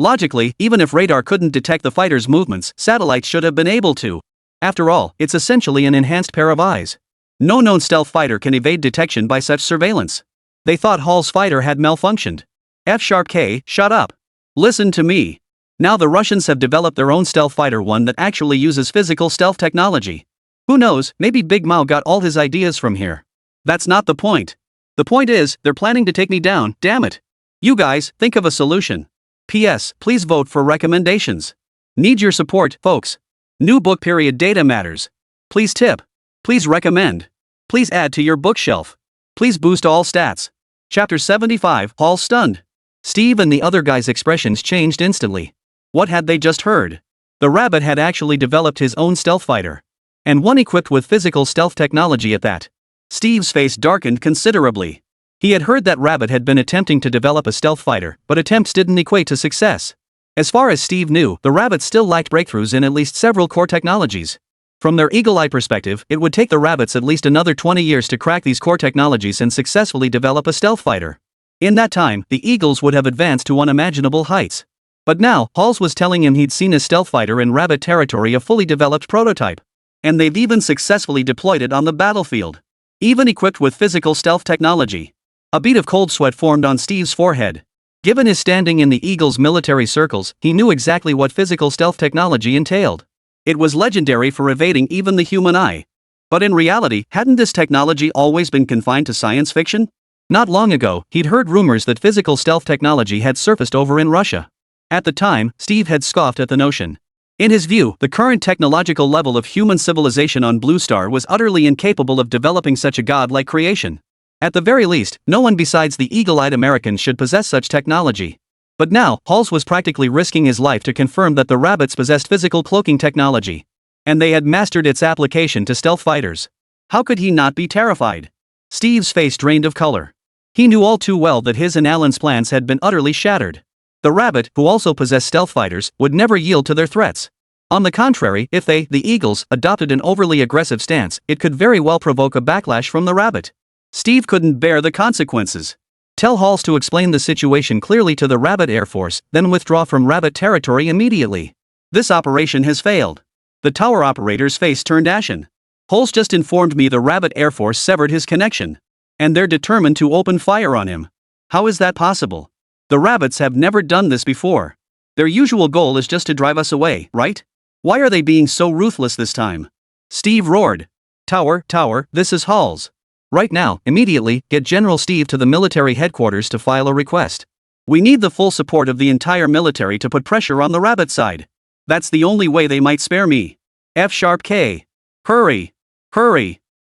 Logically, even if radar couldn't detect the fighter's movements, satellites should have been able to. After all, it's essentially an enhanced pair of eyes. No known stealth fighter can evade detection by such surveillance. They thought Hall's fighter had malfunctioned. F#K, shut up. Listen to me. Now the Russians have developed their own stealth fighter, one that actually uses physical stealth technology. Who knows, maybe Big Mao got all his ideas from here. That's not the point. The point is, they're planning to take me down, damn it. You guys, think of a solution. P.S. Please vote for recommendations. Need your support, folks. New book period data matters. Please tip. Please recommend. Please add to your bookshelf. Please boost all stats. Chapter 75, Hall stunned. Steve and the other guy's expressions changed instantly. What had they just heard? The rabbit had actually developed his own stealth fighter. And one equipped with physical stealth technology at that. Steve's face darkened considerably. He had heard that rabbit had been attempting to develop a stealth fighter, but attempts didn't equate to success. As far as Steve knew, the rabbit still lacked breakthroughs in at least several core technologies. From their eagle-eye perspective, it would take the rabbits at least another 20 years to crack these core technologies and successfully develop a stealth fighter. In that time, the eagles would have advanced to unimaginable heights. But now, Halls was telling him he'd seen a stealth fighter in rabbit territory, a fully developed prototype. And they've even successfully deployed it on the battlefield. Even equipped with physical stealth technology. A bead of cold sweat formed on Steve's forehead. Given his standing in the Eagles' military circles, he knew exactly what physical stealth technology entailed. It was legendary for evading even the human eye. But in reality, hadn't this technology always been confined to science fiction? Not long ago, he'd heard rumors that physical stealth technology had surfaced over in Russia. At the time, Steve had scoffed at the notion. In his view, the current technological level of human civilization on Blue Star was utterly incapable of developing such a godlike creation. At the very least, no one besides the eagle-eyed Americans should possess such technology. But now, Halls was practically risking his life to confirm that the rabbits possessed physical cloaking technology. And they had mastered its application to stealth fighters. How could he not be terrified? Steve's face drained of color. He knew all too well that his and Alan's plans had been utterly shattered. The rabbit, who also possessed stealth fighters, would never yield to their threats. On the contrary, if they, the eagles, adopted an overly aggressive stance, it could very well provoke a backlash from the rabbit. Steve couldn't bear the consequences. Tell Halls to explain the situation clearly to the Rabbit Air Force, then withdraw from Rabbit territory immediately. This operation has failed. The tower operator's face turned ashen. Halls just informed me the Rabbit Air Force severed his connection. And they're determined to open fire on him. How is that possible? The rabbits have never done this before. Their usual goal is just to drive us away, right? Why are they being so ruthless this time? Steve roared. Tower, this is Halls. Right now, immediately, get General Steve to the military headquarters to file a request. We need the full support of the entire military to put pressure on the rabbit side. That's the only way they might spare me. F#K. Hurry.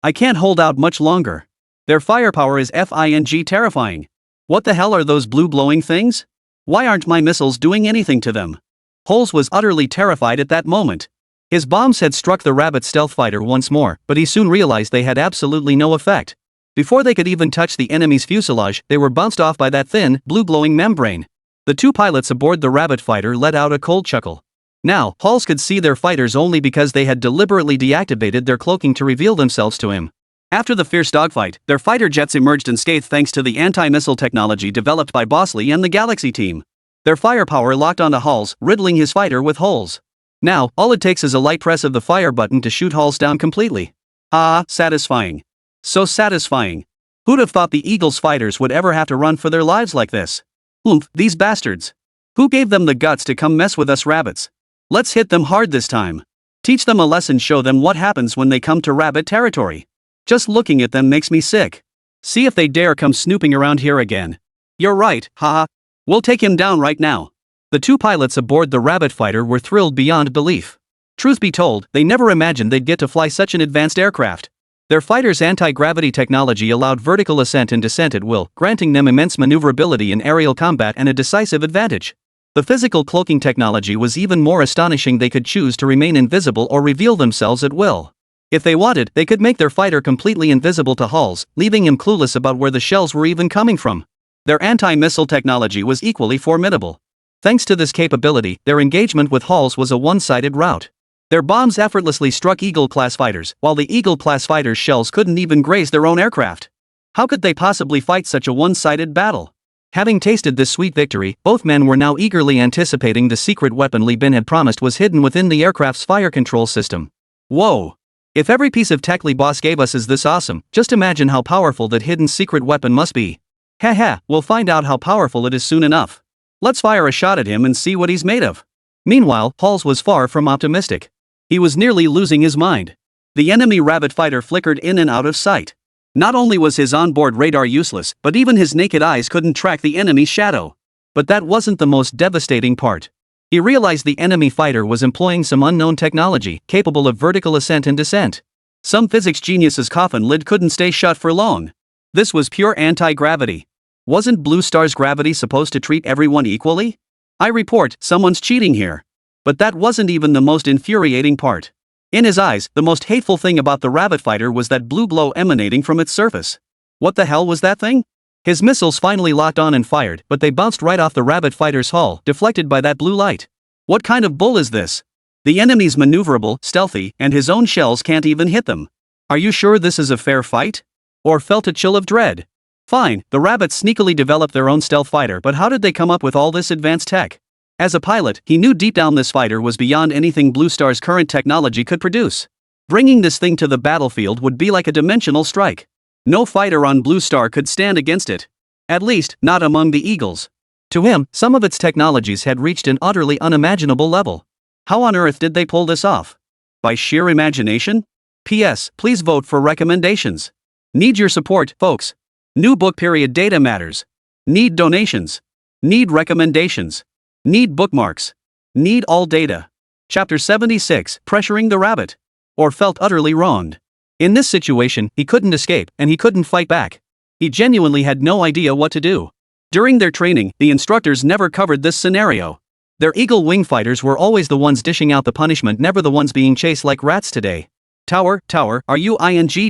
I can't hold out much longer. Their firepower is FING terrifying. What the hell are those blue glowing things? Why aren't my missiles doing anything to them? Halls was utterly terrified at that moment. His bombs had struck the rabbit stealth fighter once more, but he soon realized they had absolutely no effect. Before they could even touch the enemy's fuselage, they were bounced off by that thin, blue-glowing membrane. The two pilots aboard the rabbit fighter let out a cold chuckle. Now, Halls could see their fighters only because they had deliberately deactivated their cloaking to reveal themselves to him. After the fierce dogfight, their fighter jets emerged unscathed thanks to the anti-missile technology developed by Bosley and the Galaxy team. Their firepower locked onto Halls, riddling his fighter with holes. Now, all it takes is a light press of the fire button to shoot Halls down completely. Ah, satisfying. So satisfying. Who'd have thought the Eagles fighters would ever have to run for their lives like this? Oomph, these bastards. Who gave them the guts to come mess with us rabbits? Let's hit them hard this time. Teach them a lesson, show them what happens when they come to rabbit territory. Just looking at them makes me sick. See if they dare come snooping around here again. You're right, haha. We'll take him down right now. The two pilots aboard the rabbit fighter were thrilled beyond belief. Truth be told, they never imagined they'd get to fly such an advanced aircraft. Their fighter's anti-gravity technology allowed vertical ascent and descent at will, granting them immense maneuverability in aerial combat and a decisive advantage. The physical cloaking technology was even more astonishing. They could choose to remain invisible or reveal themselves at will. If they wanted, they could make their fighter completely invisible to Halls, leaving him clueless about where the shells were even coming from. Their anti-missile technology was equally formidable. Thanks to this capability, their engagement with Halls was a one-sided rout. Their bombs effortlessly struck Eagle-class fighters, while the Eagle-class fighters' shells couldn't even graze their own aircraft. How could they possibly fight such a one-sided battle? Having tasted this sweet victory, both men were now eagerly anticipating the secret weapon Li Bin had promised was hidden within the aircraft's fire control system. Whoa! If every piece of tech Li Boss gave us is this awesome, just imagine how powerful that hidden secret weapon must be. Haha, we'll find out how powerful it is soon enough. Let's fire a shot at him and see what he's made of. Meanwhile, Halls was far from optimistic. He was nearly losing his mind. The enemy rabbit fighter flickered in and out of sight. Not only was his onboard radar useless, but even his naked eyes couldn't track the enemy's shadow. But that wasn't the most devastating part. He realized the enemy fighter was employing some unknown technology, capable of vertical ascent and descent. Some physics genius's coffin lid couldn't stay shut for long. This was pure anti-gravity. Wasn't Blue Star's gravity supposed to treat everyone equally? I report, someone's cheating here. But that wasn't even the most infuriating part. In his eyes, the most hateful thing about the rabbit fighter was that blue glow emanating from its surface. What the hell was that thing? His missiles finally locked on and fired, but they bounced right off the rabbit fighter's hull, deflected by that blue light. What kind of bull is this? The enemy's maneuverable, stealthy, and his own shells can't even hit them. Are you sure this is a fair fight? Or felt a chill of dread? Fine, the rabbits sneakily developed their own stealth fighter, but how did they come up with all this advanced tech? As a pilot, he knew deep down this fighter was beyond anything Blue Star's current technology could produce. Bringing this thing to the battlefield would be like a dimensional strike. No fighter on Blue Star could stand against it. At least, not among the Eagles. To him, some of its technologies had reached an utterly unimaginable level. How on earth did they pull this off? By sheer imagination? P.S. Please vote for recommendations. Need your support, folks. New book period data matters. Need donations. Need recommendations. Need bookmarks. Need all data. Chapter 76, Pressuring the Rabbit. Or felt utterly wronged. In this situation, he couldn't escape, and he couldn't fight back. He genuinely had no idea what to do. During their training, the instructors never covered this scenario. Their eagle wing fighters were always the ones dishing out the punishment, never the ones being chased like rats today. Tower, are you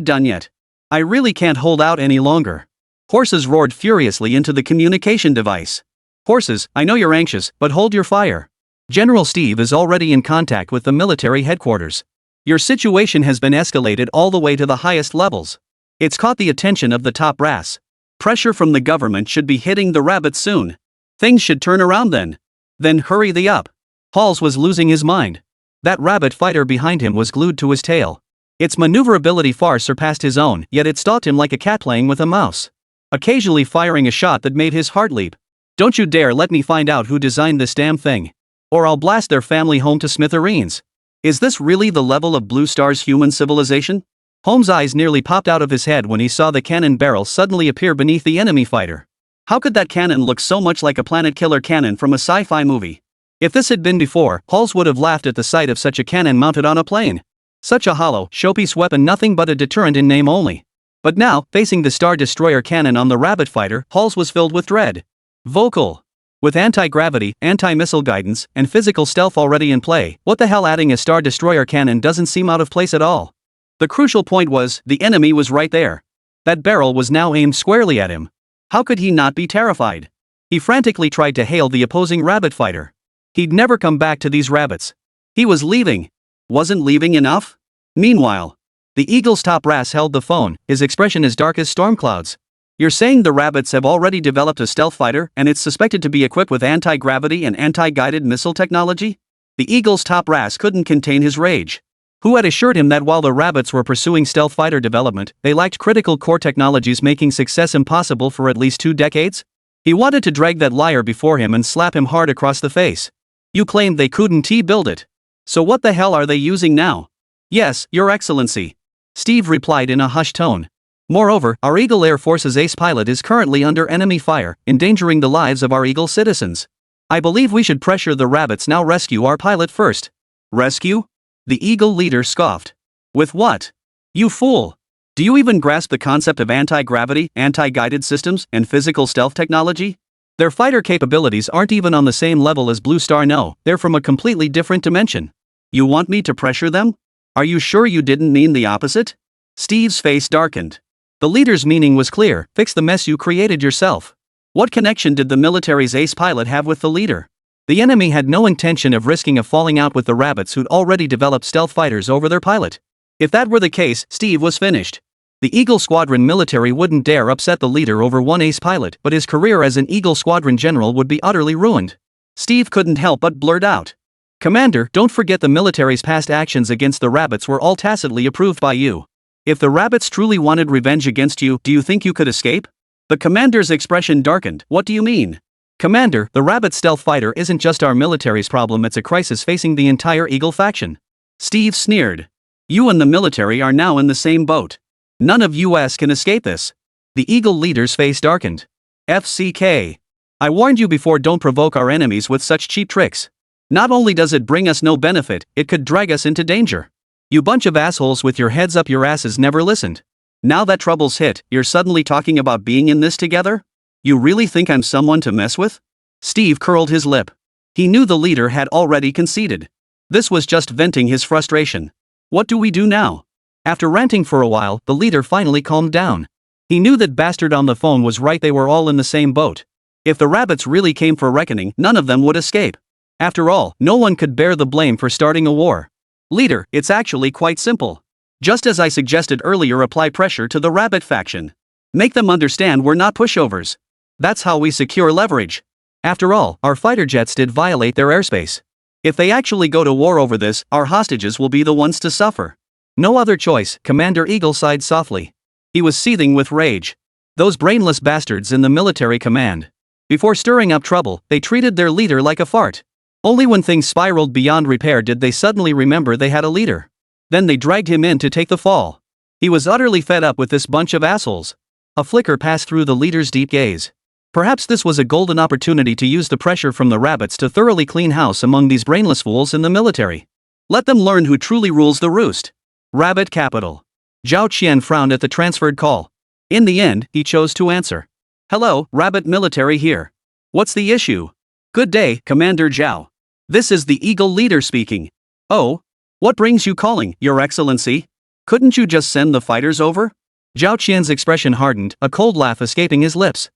done yet? I really can't hold out any longer. Horses roared furiously into the communication device. Horses, I know you're anxious, but hold your fire. General Steve is already in contact with the military headquarters. Your situation has been escalated all the way to the highest levels. It's caught the attention of the top brass. Pressure from the government should be hitting the rabbits soon. Things should turn around then. Then hurry thee up. Halls was losing his mind. That rabbit fighter behind him was glued to his tail. Its maneuverability far surpassed his own, yet it stalked him like a cat playing with a mouse. Occasionally firing a shot that made his heart leap. Don't you dare let me find out who designed this damn thing. Or I'll blast their family home to smithereens. Is this really the level of Blue Star's human civilization? Holmes' eyes nearly popped out of his head when he saw the cannon barrel suddenly appear beneath the enemy fighter. How could that cannon look so much like a planet killer cannon from a sci-fi movie? If this had been before, Halls would have laughed at the sight of such a cannon mounted on a plane. Such a hollow, showpiece weapon, nothing but a deterrent in name only. But now, facing the Star Destroyer cannon on the rabbit fighter, Halls was filled with dread. Vocal. With anti-gravity, anti-missile guidance, and physical stealth already in play, what the hell, adding a Star Destroyer cannon doesn't seem out of place at all. The crucial point was, the enemy was right there. That barrel was now aimed squarely at him. How could he not be terrified? He frantically tried to hail the opposing rabbit fighter. He'd never come back to these rabbits. He was leaving. Wasn't leaving enough? Meanwhile, the Eagle's top brass held the phone, his expression as dark as storm clouds. You're saying the rabbits have already developed a stealth fighter, and it's suspected to be equipped with anti-gravity and anti-guided missile technology? The Eagle's top brass couldn't contain his rage. Who had assured him that while the rabbits were pursuing stealth fighter development, they lacked critical core technologies, making success impossible for at least 2 decades? He wanted to drag that liar before him and slap him hard across the face. You claimed they couldn't build it. So what the hell are they using now? Yes, Your Excellency. Steve replied in a hushed tone. Moreover, our Eagle Air Force's ace pilot is currently under enemy fire, endangering the lives of our Eagle citizens. I believe we should pressure the rabbits now. Rescue our pilot first. Rescue? The Eagle leader scoffed. With what? You fool! Do you even grasp the concept of anti-gravity, anti-guided systems, and physical stealth technology? Their fighter capabilities aren't even on the same level as Blue Star. No, they're from a completely different dimension. You want me to pressure them? Are you sure you didn't mean the opposite? Steve's face darkened. The leader's meaning was clear: fix the mess you created yourself. What connection did the military's ace pilot have with the leader? The enemy had no intention of risking a falling out with the rabbits who'd already developed stealth fighters over their pilot. If that were the case, Steve was finished. The Eagle Squadron military wouldn't dare upset the leader over one ace pilot, but his career as an Eagle Squadron general would be utterly ruined. Steve couldn't help but blurt out. Commander, don't forget the military's past actions against the rabbits were all tacitly approved by you. If the rabbits truly wanted revenge against you, do you think you could escape? The commander's expression darkened. What do you mean? Commander, the rabbit stealth fighter isn't just our military's problem, it's a crisis facing the entire Eagle faction. Steve sneered. You and the military are now in the same boat. None of us can escape this. The Eagle leader's face darkened. FCK. I warned you before, don't provoke our enemies with such cheap tricks. Not only does it bring us no benefit, it could drag us into danger. You bunch of assholes with your heads up your asses never listened. Now that trouble's hit, you're suddenly talking about being in this together? You really think I'm someone to mess with? Steve curled his lip. He knew the leader had already conceded. This was just venting his frustration. What do we do now? After ranting for a while, the leader finally calmed down. He knew that bastard on the phone was right, they were all in the same boat. If the rabbits really came for reckoning, none of them would escape. After all, no one could bear the blame for starting a war. Leader, it's actually quite simple. Just as I suggested earlier, apply pressure to the rabbit faction. Make them understand we're not pushovers. That's how we secure leverage. After all, our fighter jets did violate their airspace. If they actually go to war over this, our hostages will be the ones to suffer. No other choice, Commander Eagle sighed softly. He was seething with rage. Those brainless bastards in the military command. Before stirring up trouble, they treated their leader like a fart. Only when things spiraled beyond repair did they suddenly remember they had a leader. Then they dragged him in to take the fall. He was utterly fed up with this bunch of assholes. A flicker passed through the leader's deep gaze. Perhaps this was a golden opportunity to use the pressure from the rabbits to thoroughly clean house among these brainless fools in the military. Let them learn who truly rules the roost. Rabbit capital. Zhao Qian frowned at the transferred call. In the end, he chose to answer. Hello, Rabbit military here. What's the issue? Good day, Commander Zhao. This is the Eagle leader speaking. Oh? What brings you calling, Your Excellency? Couldn't you just send the fighters over? Zhao Qian's expression hardened, a cold laugh escaping his lips.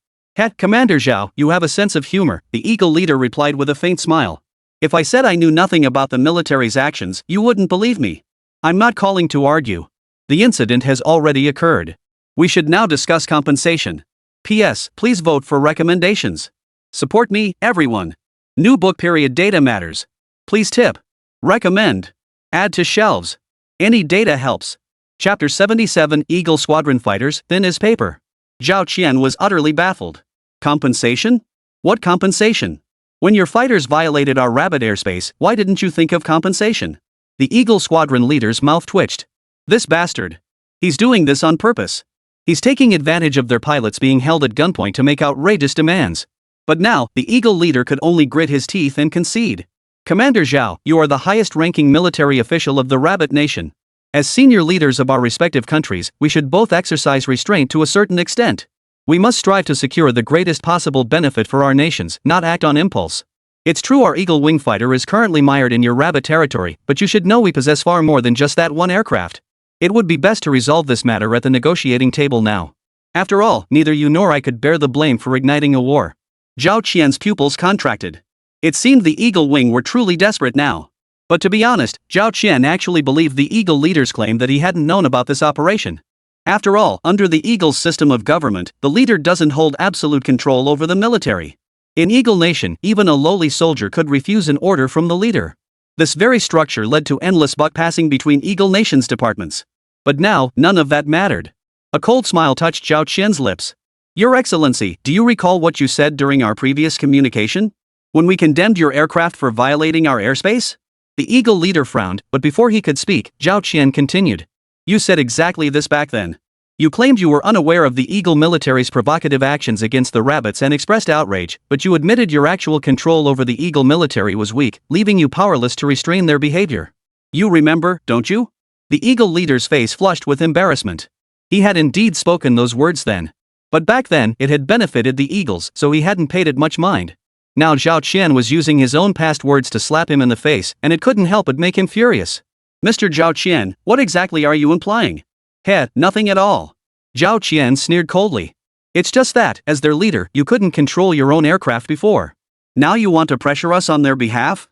Commander Zhao, you have a sense of humor, the Eagle leader replied with a faint smile. If I said I knew nothing about the military's actions, you wouldn't believe me. I'm not calling to argue. The incident has already occurred. We should now discuss compensation. P.S. Please vote for recommendations. Support me, everyone. New book period data matters. Please tip. Recommend. Add to shelves. Any data helps. Chapter 77 Eagle Squadron Fighters, thin as paper. Zhao Qian was utterly baffled. Compensation? What compensation? When your fighters violated our rabbit airspace, why didn't you think of compensation? The Eagle Squadron leader's mouth twitched. This bastard. He's doing this on purpose. He's taking advantage of their pilots being held at gunpoint to make outrageous demands. But now, the Eagle leader could only grit his teeth and concede. Commander Zhao, you are the highest-ranking military official of the Rabbit Nation. As senior leaders of our respective countries, we should both exercise restraint to a certain extent. We must strive to secure the greatest possible benefit for our nations, not act on impulse. It's true our Eagle wing fighter is currently mired in your rabbit territory, but you should know we possess far more than just that one aircraft. It would be best to resolve this matter at the negotiating table now. After all, neither you nor I could bear the blame for igniting a war. Zhao Qian's pupils contracted. It seemed the Eagle wing were truly desperate now. But to be honest, Zhao Qian actually believed the Eagle leader's claim that he hadn't known about this operation. After all, under the Eagle's system of government, the leader doesn't hold absolute control over the military. In Eagle Nation, even a lowly soldier could refuse an order from the leader. This very structure led to endless buck passing between Eagle Nation's departments. But now, none of that mattered. A cold smile touched Zhao Qian's lips. Your Excellency, do you recall what you said during our previous communication? When we condemned your aircraft for violating our airspace? The Eagle leader frowned, but before he could speak, Zhao Qian continued. You said exactly this back then. You claimed you were unaware of the Eagle military's provocative actions against the rabbits and expressed outrage, but you admitted your actual control over the Eagle military was weak, leaving you powerless to restrain their behavior. You remember, don't you? The Eagle leader's face flushed with embarrassment. He had indeed spoken those words then. But back then, it had benefited the Eagles, so he hadn't paid it much mind. Now Zhao Qian was using his own past words to slap him in the face, and it couldn't help but make him furious. Mr. Zhao Qian, what exactly are you implying? Nothing at all. Zhao Qian sneered coldly. It's just that, as their leader, you couldn't control your own aircraft before. Now you want to pressure us on their behalf?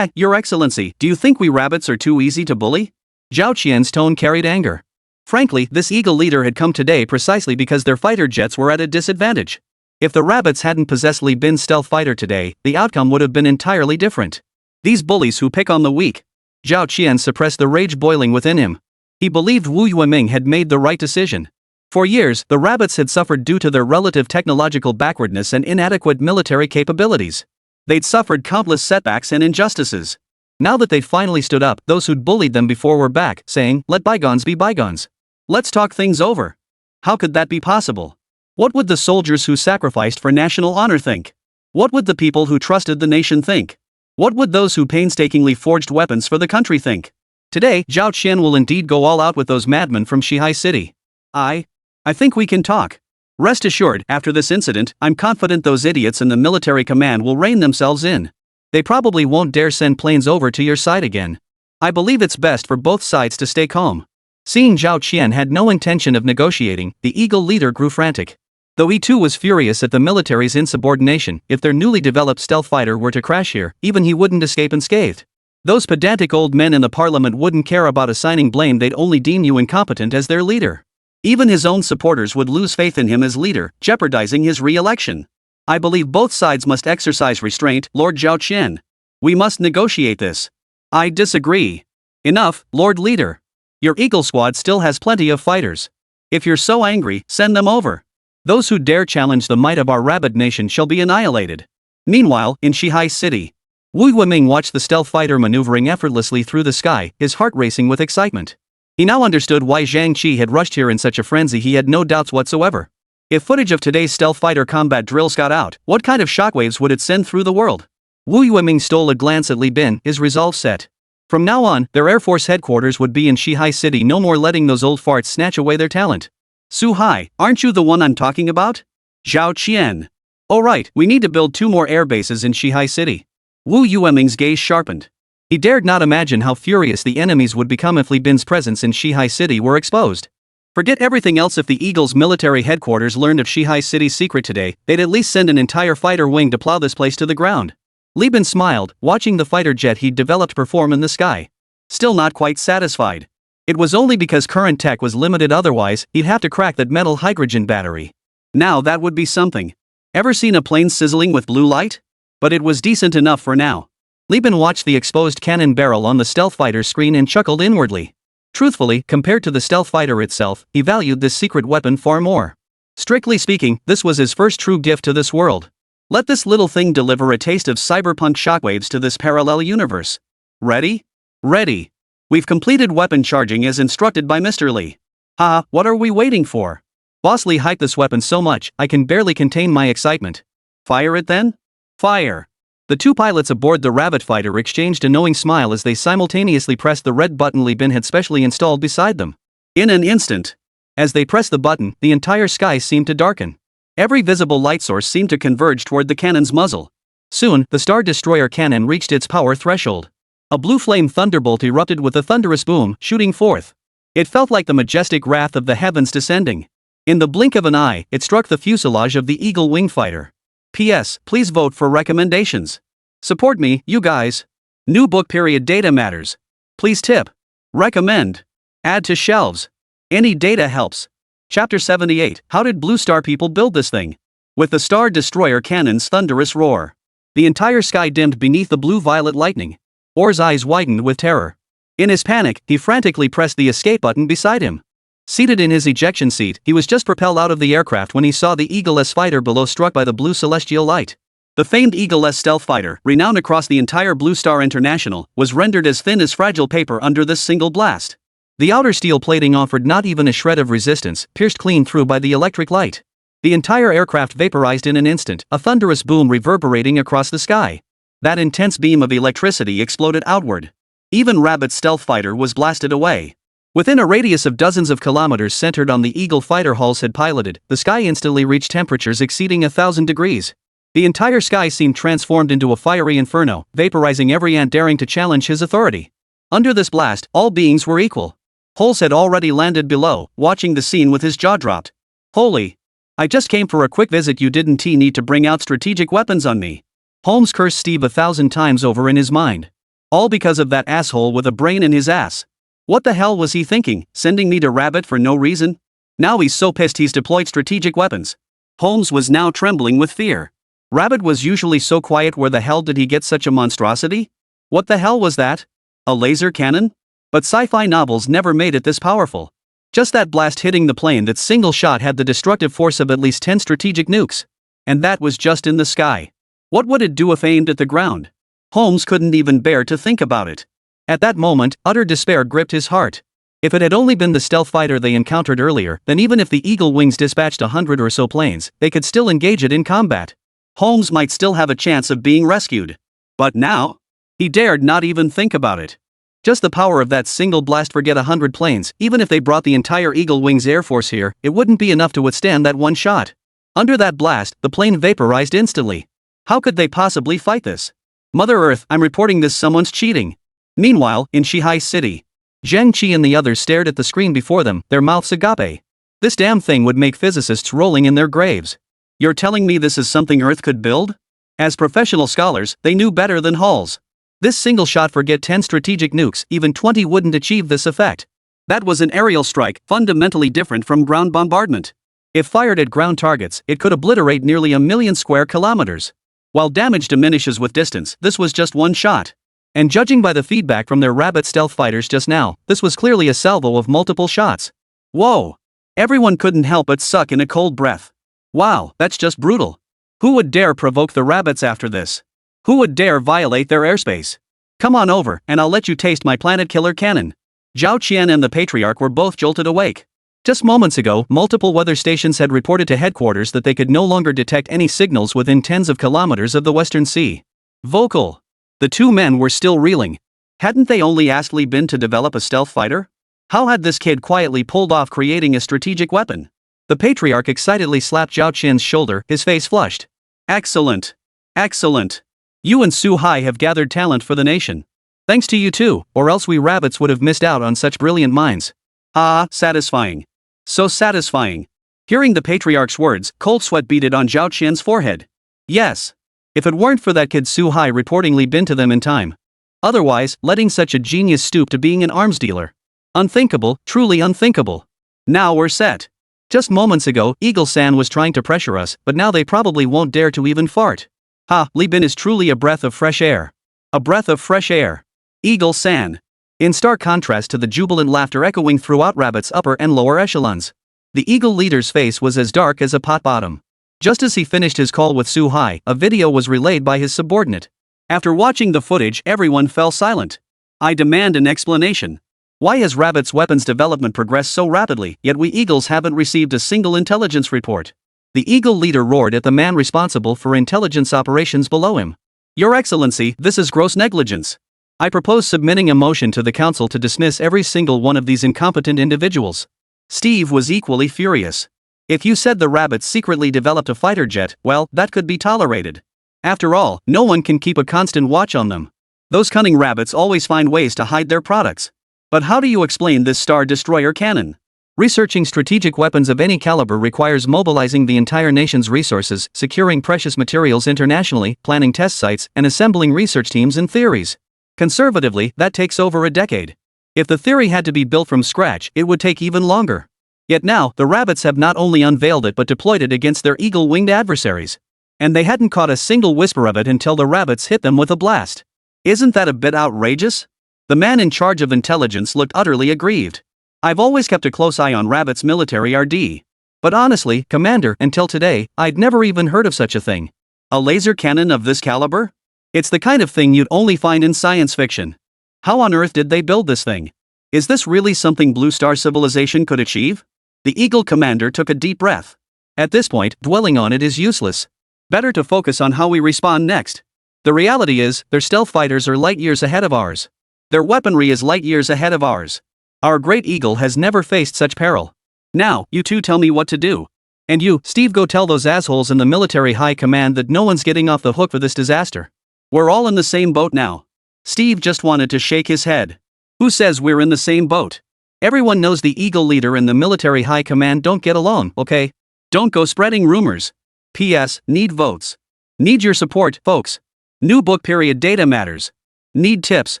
Your Excellency, do you think we rabbits are too easy to bully? Zhao Qian's tone carried anger. Frankly, this Eagle leader had come today precisely because their fighter jets were at a disadvantage. If the rabbits hadn't possessed Li Bin's stealth fighter today, the outcome would have been entirely different. These bullies who pick on the weak. Zhao Qian suppressed the rage boiling within him. He believed Wu Yueming had made the right decision. For years, the rabbits had suffered due to their relative technological backwardness and inadequate military capabilities. They'd suffered countless setbacks and injustices. Now that they'd finally stood up, those who'd bullied them before were back, saying, "Let bygones be bygones. Let's talk things over." How could that be possible? What would the soldiers who sacrificed for national honor think? What would the people who trusted the nation think? What would those who painstakingly forged weapons for the country think? Today, Zhao Qian will indeed go all out with those madmen from Shihai City. I think we can talk. Rest assured, after this incident, I'm confident those idiots in the military command will rein themselves in. They probably won't dare send planes over to your side again. I believe it's best for both sides to stay calm. Seeing Zhao Qian had no intention of negotiating, the Eagle leader grew frantic. Though he too was furious at the military's insubordination, if their newly developed stealth fighter were to crash here, even he wouldn't escape unscathed. Those pedantic old men in the parliament wouldn't care about assigning blame, they'd only deem you incompetent as their leader. Even his own supporters would lose faith in him as leader, jeopardizing his re-election. I believe both sides must exercise restraint, Lord Zhao Qian. We must negotiate this. I disagree. Enough, Lord Leader. Your Eagle squad still has plenty of fighters. If you're so angry, send them over. Those who dare challenge the might of our rabbit nation shall be annihilated. Meanwhile, in Shihai City, Wu Yueming watched the stealth fighter maneuvering effortlessly through the sky, his heart racing with excitement. He now understood why Zhang Qi had rushed here in such a frenzy. He had no doubts whatsoever. If footage of today's stealth fighter combat drills got out, what kind of shockwaves would it send through the world? Wu Yueming stole a glance at Li Bin, his resolve set. From now on, their Air Force headquarters would be in Shihai City, no more letting those old farts snatch away their talent. Su Hai, aren't you the one I'm talking about? Zhao Qian. Oh right, we need to build 2 more air bases in Shihai City. Wu Yueming's gaze sharpened. He dared not imagine how furious the enemies would become if Li Bin's presence in Shihai City were exposed. Forget everything else, if the Eagle's military headquarters learned of Shihai City's secret today, they'd at least send an entire fighter wing to plow this place to the ground. Li Bin smiled, watching the fighter jet he'd developed perform in the sky. Still not quite satisfied. It was only because current tech was limited, otherwise, he'd have to crack that metal hydrogen battery. Now that would be something. Ever seen a plane sizzling with blue light? But it was decent enough for now. Li Bin watched the exposed cannon barrel on the stealth fighter's screen and chuckled inwardly. Truthfully, compared to the stealth fighter itself, he valued this secret weapon far more. Strictly speaking, this was his first true gift to this world. Let this little thing deliver a taste of cyberpunk shockwaves to this parallel universe. Ready? Ready. We've completed weapon charging as instructed by Mr. Li. Haha, what are we waiting for? Boss Li hyped this weapon so much, I can barely contain my excitement. Fire it then? Fire. The 2 pilots aboard the rabbit fighter exchanged a knowing smile as they simultaneously pressed the red button Li Bin had specially installed beside them. In an instant, as they pressed the button, the entire sky seemed to darken. Every visible light source seemed to converge toward the cannon's muzzle. Soon, the Star Destroyer cannon reached its power threshold. A blue flame thunderbolt erupted with a thunderous boom, shooting forth. It felt like the majestic wrath of the heavens descending. In the blink of an eye, it struck the fuselage of the Eagle wing fighter. P.S. Please vote for recommendations. Support me, you guys. New book period data matters. Please tip. Recommend. Add to shelves. Any data helps. Chapter 78, How did Blue Star people build this thing? With the Star Destroyer cannon's thunderous roar, the entire sky dimmed beneath the blue-violet lightning. Orr's eyes widened with terror. In his panic, he frantically pressed the escape button beside him. Seated in his ejection seat, he was just propelled out of the aircraft when he saw the Eagle-S fighter below, struck by the blue celestial light. The famed Eagle-S stealth fighter, renowned across the entire Blue Star International, was rendered as thin as fragile paper under this single blast. The outer steel plating offered not even a shred of resistance, pierced clean through by the electric light. The entire aircraft vaporized in an instant, a thunderous boom reverberating across the sky. That intense beam of electricity exploded outward. Even Rabbit's stealth fighter was blasted away. Within a radius of dozens of kilometers centered on the Eagle fighter Halls had piloted, the sky instantly reached temperatures exceeding 1,000 degrees. The entire sky seemed transformed into a fiery inferno, vaporizing every ant daring to challenge his authority. Under this blast, all beings were equal. Holmes had already landed below, watching the scene with his jaw dropped. Holy! I just came for a quick visit, you didn't need to bring out strategic weapons on me. Holmes cursed Steve 1,000 times over in his mind. All because of that asshole with a brain in his ass. What the hell was he thinking, sending me to Rabbit for no reason? Now he's so pissed he's deployed strategic weapons. Holmes was now trembling with fear. Rabbit was usually so quiet, where the hell did he get such a monstrosity? What the hell was that? A laser cannon? But sci-fi novels never made it this powerful. Just that blast hitting the plane, that single shot had the destructive force of at least 10 strategic nukes. And that was just in the sky. What would it do if aimed at the ground? Holmes couldn't even bear to think about it. At that moment, utter despair gripped his heart. If it had only been the stealth fighter they encountered earlier, then even if the Eagle Wings dispatched 100 or so planes, they could still engage it in combat. Holmes might still have a chance of being rescued. But now? He dared not even think about it. Just the power of that single blast. Forget 100 planes, even if they brought the entire Eagle Wings Air Force here, it wouldn't be enough to withstand that one shot. Under that blast, the plane vaporized instantly. How could they possibly fight this? Mother Earth, I'm reporting this, someone's cheating. Meanwhile, in Shihai City, Zheng Qi and the others stared at the screen before them, their mouths agape. This damn thing would make physicists rolling in their graves. You're telling me this is something Earth could build? As professional scholars, they knew better than Halls. This single shot, forget 10 strategic nukes, even 20 wouldn't achieve this effect. That was an aerial strike, fundamentally different from ground bombardment. If fired at ground targets, it could obliterate nearly 1,000,000 square kilometers. While damage diminishes with distance, this was just one shot. And judging by the feedback from their Rabbit stealth fighters just now, this was clearly a salvo of multiple shots. Whoa! Everyone couldn't help but suck in a cold breath. Wow, that's just brutal. Who would dare provoke the Rabbits after this? Who would dare violate their airspace? Come on over, and I'll let you taste my planet killer cannon. Zhao Qian and the Patriarch were both jolted awake. Just moments ago, multiple weather stations had reported to headquarters that they could no longer detect any signals within tens of kilometers of the Western Sea. Vocal. The two men were still reeling. Hadn't they only asked Li Bin to develop a stealth fighter? How had this kid quietly pulled off creating a strategic weapon? The Patriarch excitedly slapped Zhao Qian's shoulder, his face flushed. Excellent. Excellent. You and Su Hai have gathered talent for the nation. Thanks to you too, or else we Rabbits would have missed out on such brilliant minds. Ah, satisfying. So satisfying. Hearing the Patriarch's words, cold sweat beaded on Zhao Qian's forehead. Yes. If it weren't for that kid Su Hai reporting Li Bin to them in time. Otherwise, letting such a genius stoop to being an arms dealer. Unthinkable, truly unthinkable. Now we're set. Just moments ago, Eagle-san was trying to pressure us, but now they probably won't dare to even fart. Ha, Li Bin is truly a breath of fresh air. A breath of fresh air. Eagle-san. In stark contrast to the jubilant laughter echoing throughout Rabbit's upper and lower echelons. The Eagle leader's face was as dark as a pot bottom. Just as he finished his call with Su Hai, a video was relayed by his subordinate. After watching the footage, everyone fell silent. I demand an explanation. Why has Rabbit's weapons development progressed so rapidly, yet we Eagles haven't received a single intelligence report? The Eagle leader roared at the man responsible for intelligence operations below him. Your Excellency, this is gross negligence. I propose submitting a motion to the council to dismiss every single one of these incompetent individuals. Steve was equally furious. If you said the Rabbits secretly developed a fighter jet, well, that could be tolerated. After all, no one can keep a constant watch on them. Those cunning Rabbits always find ways to hide their products. But how do you explain this Star Destroyer cannon? Researching strategic weapons of any caliber requires mobilizing the entire nation's resources, securing precious materials internationally, planning test sites, and assembling research teams and theories. Conservatively, that takes over a decade. If the theory had to be built from scratch, it would take even longer. Yet now, the Rabbits have not only unveiled it but deployed it against their eagle-winged adversaries. And they hadn't caught a single whisper of it until the Rabbits hit them with a blast. Isn't that a bit outrageous? The man in charge of intelligence looked utterly aggrieved. I've always kept a close eye on Rabbit's military RD. But honestly, Commander, until today, I'd never even heard of such a thing. A laser cannon of this caliber? It's the kind of thing you'd only find in science fiction. How on earth did they build this thing? Is this really something Blue Star civilization could achieve? The Eagle commander took a deep breath. At this point, dwelling on it is useless. Better to focus on how we respond next. The reality is, their stealth fighters are light years ahead of ours. Their weaponry is light years ahead of ours. Our great Eagle has never faced such peril. Now, you two tell me what to do. And you, Steve, go tell those assholes in the military high command that no one's getting off the hook for this disaster. We're all in the same boat now. Steve just wanted to shake his head. Who says we're in the same boat? Everyone knows the Eagle leader and the military high command don't get along, okay? Don't go spreading rumors. P.S. Need votes. Need your support, folks. New book period data matters. Need tips.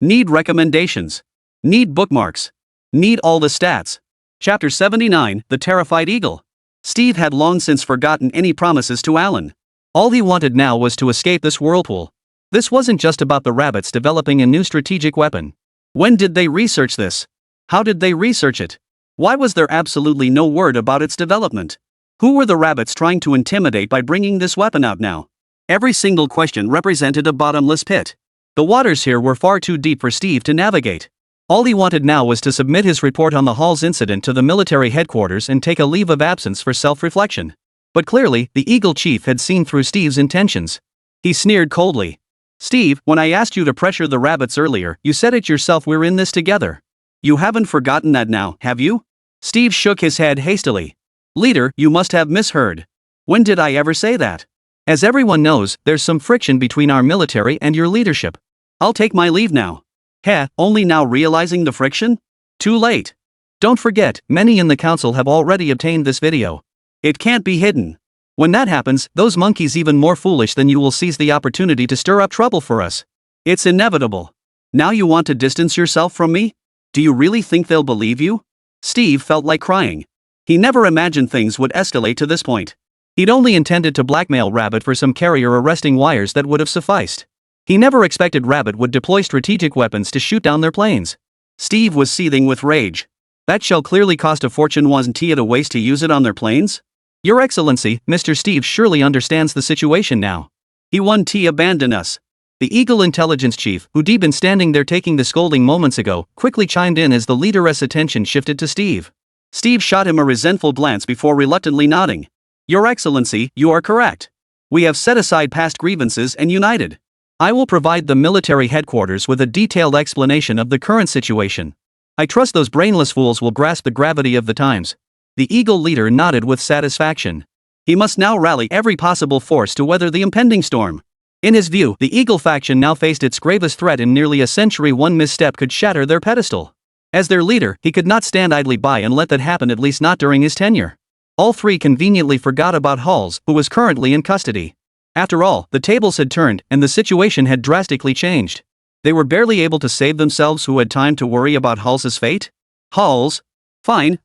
Need recommendations. Need bookmarks. Need all the stats. Chapter 79, The Terrified Eagle. Steve had long since forgotten any promises to Alan. All he wanted now was to escape this whirlpool. This wasn't just about the Rabbits developing a new strategic weapon. When did they research this? How did they research it? Why was there absolutely no word about its development? Who were the rabbits trying to intimidate by bringing this weapon out now? Every single question represented a bottomless pit. The waters here were far too deep for Steve to navigate. All he wanted now was to submit his report on the Hall's incident to the military headquarters and take a leave of absence for self-reflection. But clearly, the Eagle Chief had seen through Steve's intentions. He sneered coldly. "Steve, when I asked you to pressure the rabbits earlier, you said it yourself, we're in this together. You haven't forgotten that now, have you?" Steve shook his head hastily. "Leader, you must have misheard. When did I ever say that? As everyone knows, there's some friction between our military and your leadership. I'll take my leave now." "Heh, only now realizing the friction? Too late. Don't forget, many in the council have already obtained this video. It can't be hidden. When that happens, those monkeys even more foolish than you will seize the opportunity to stir up trouble for us. It's inevitable. Now you want to distance yourself from me? Do you really think they'll believe you?" Steve felt like crying. He never imagined things would escalate to this point. He'd only intended to blackmail Rabbit for some carrier arresting wires that would have sufficed. He never expected Rabbit would deploy strategic weapons to shoot down their planes. Steve was seething with rage. That shell clearly cost a fortune. Wasn't he at a waste to use it on their planes? "Your Excellency, Mr. Steve surely understands the situation now. He won't abandon us." The Eagle Intelligence Chief, who'd been standing there taking the scolding moments ago, quickly chimed in as the leader's attention shifted to Steve. Steve shot him a resentful glance before reluctantly nodding. "Your Excellency, you are correct. We have set aside past grievances and united. I will provide the military headquarters with a detailed explanation of the current situation. I trust those brainless fools will grasp the gravity of the times." The Eagle leader nodded with satisfaction. He must now rally every possible force to weather the impending storm. In his view, the Eagle faction now faced its gravest threat in nearly a century. One misstep could shatter their pedestal. As their leader, he could not stand idly by and let that happen, at least not during his tenure. All three conveniently forgot about Halls, who was currently in custody. After all, the tables had turned, and the situation had drastically changed. They were barely able to save themselves. Who had time to worry about Hall's fate? Halls? Fine.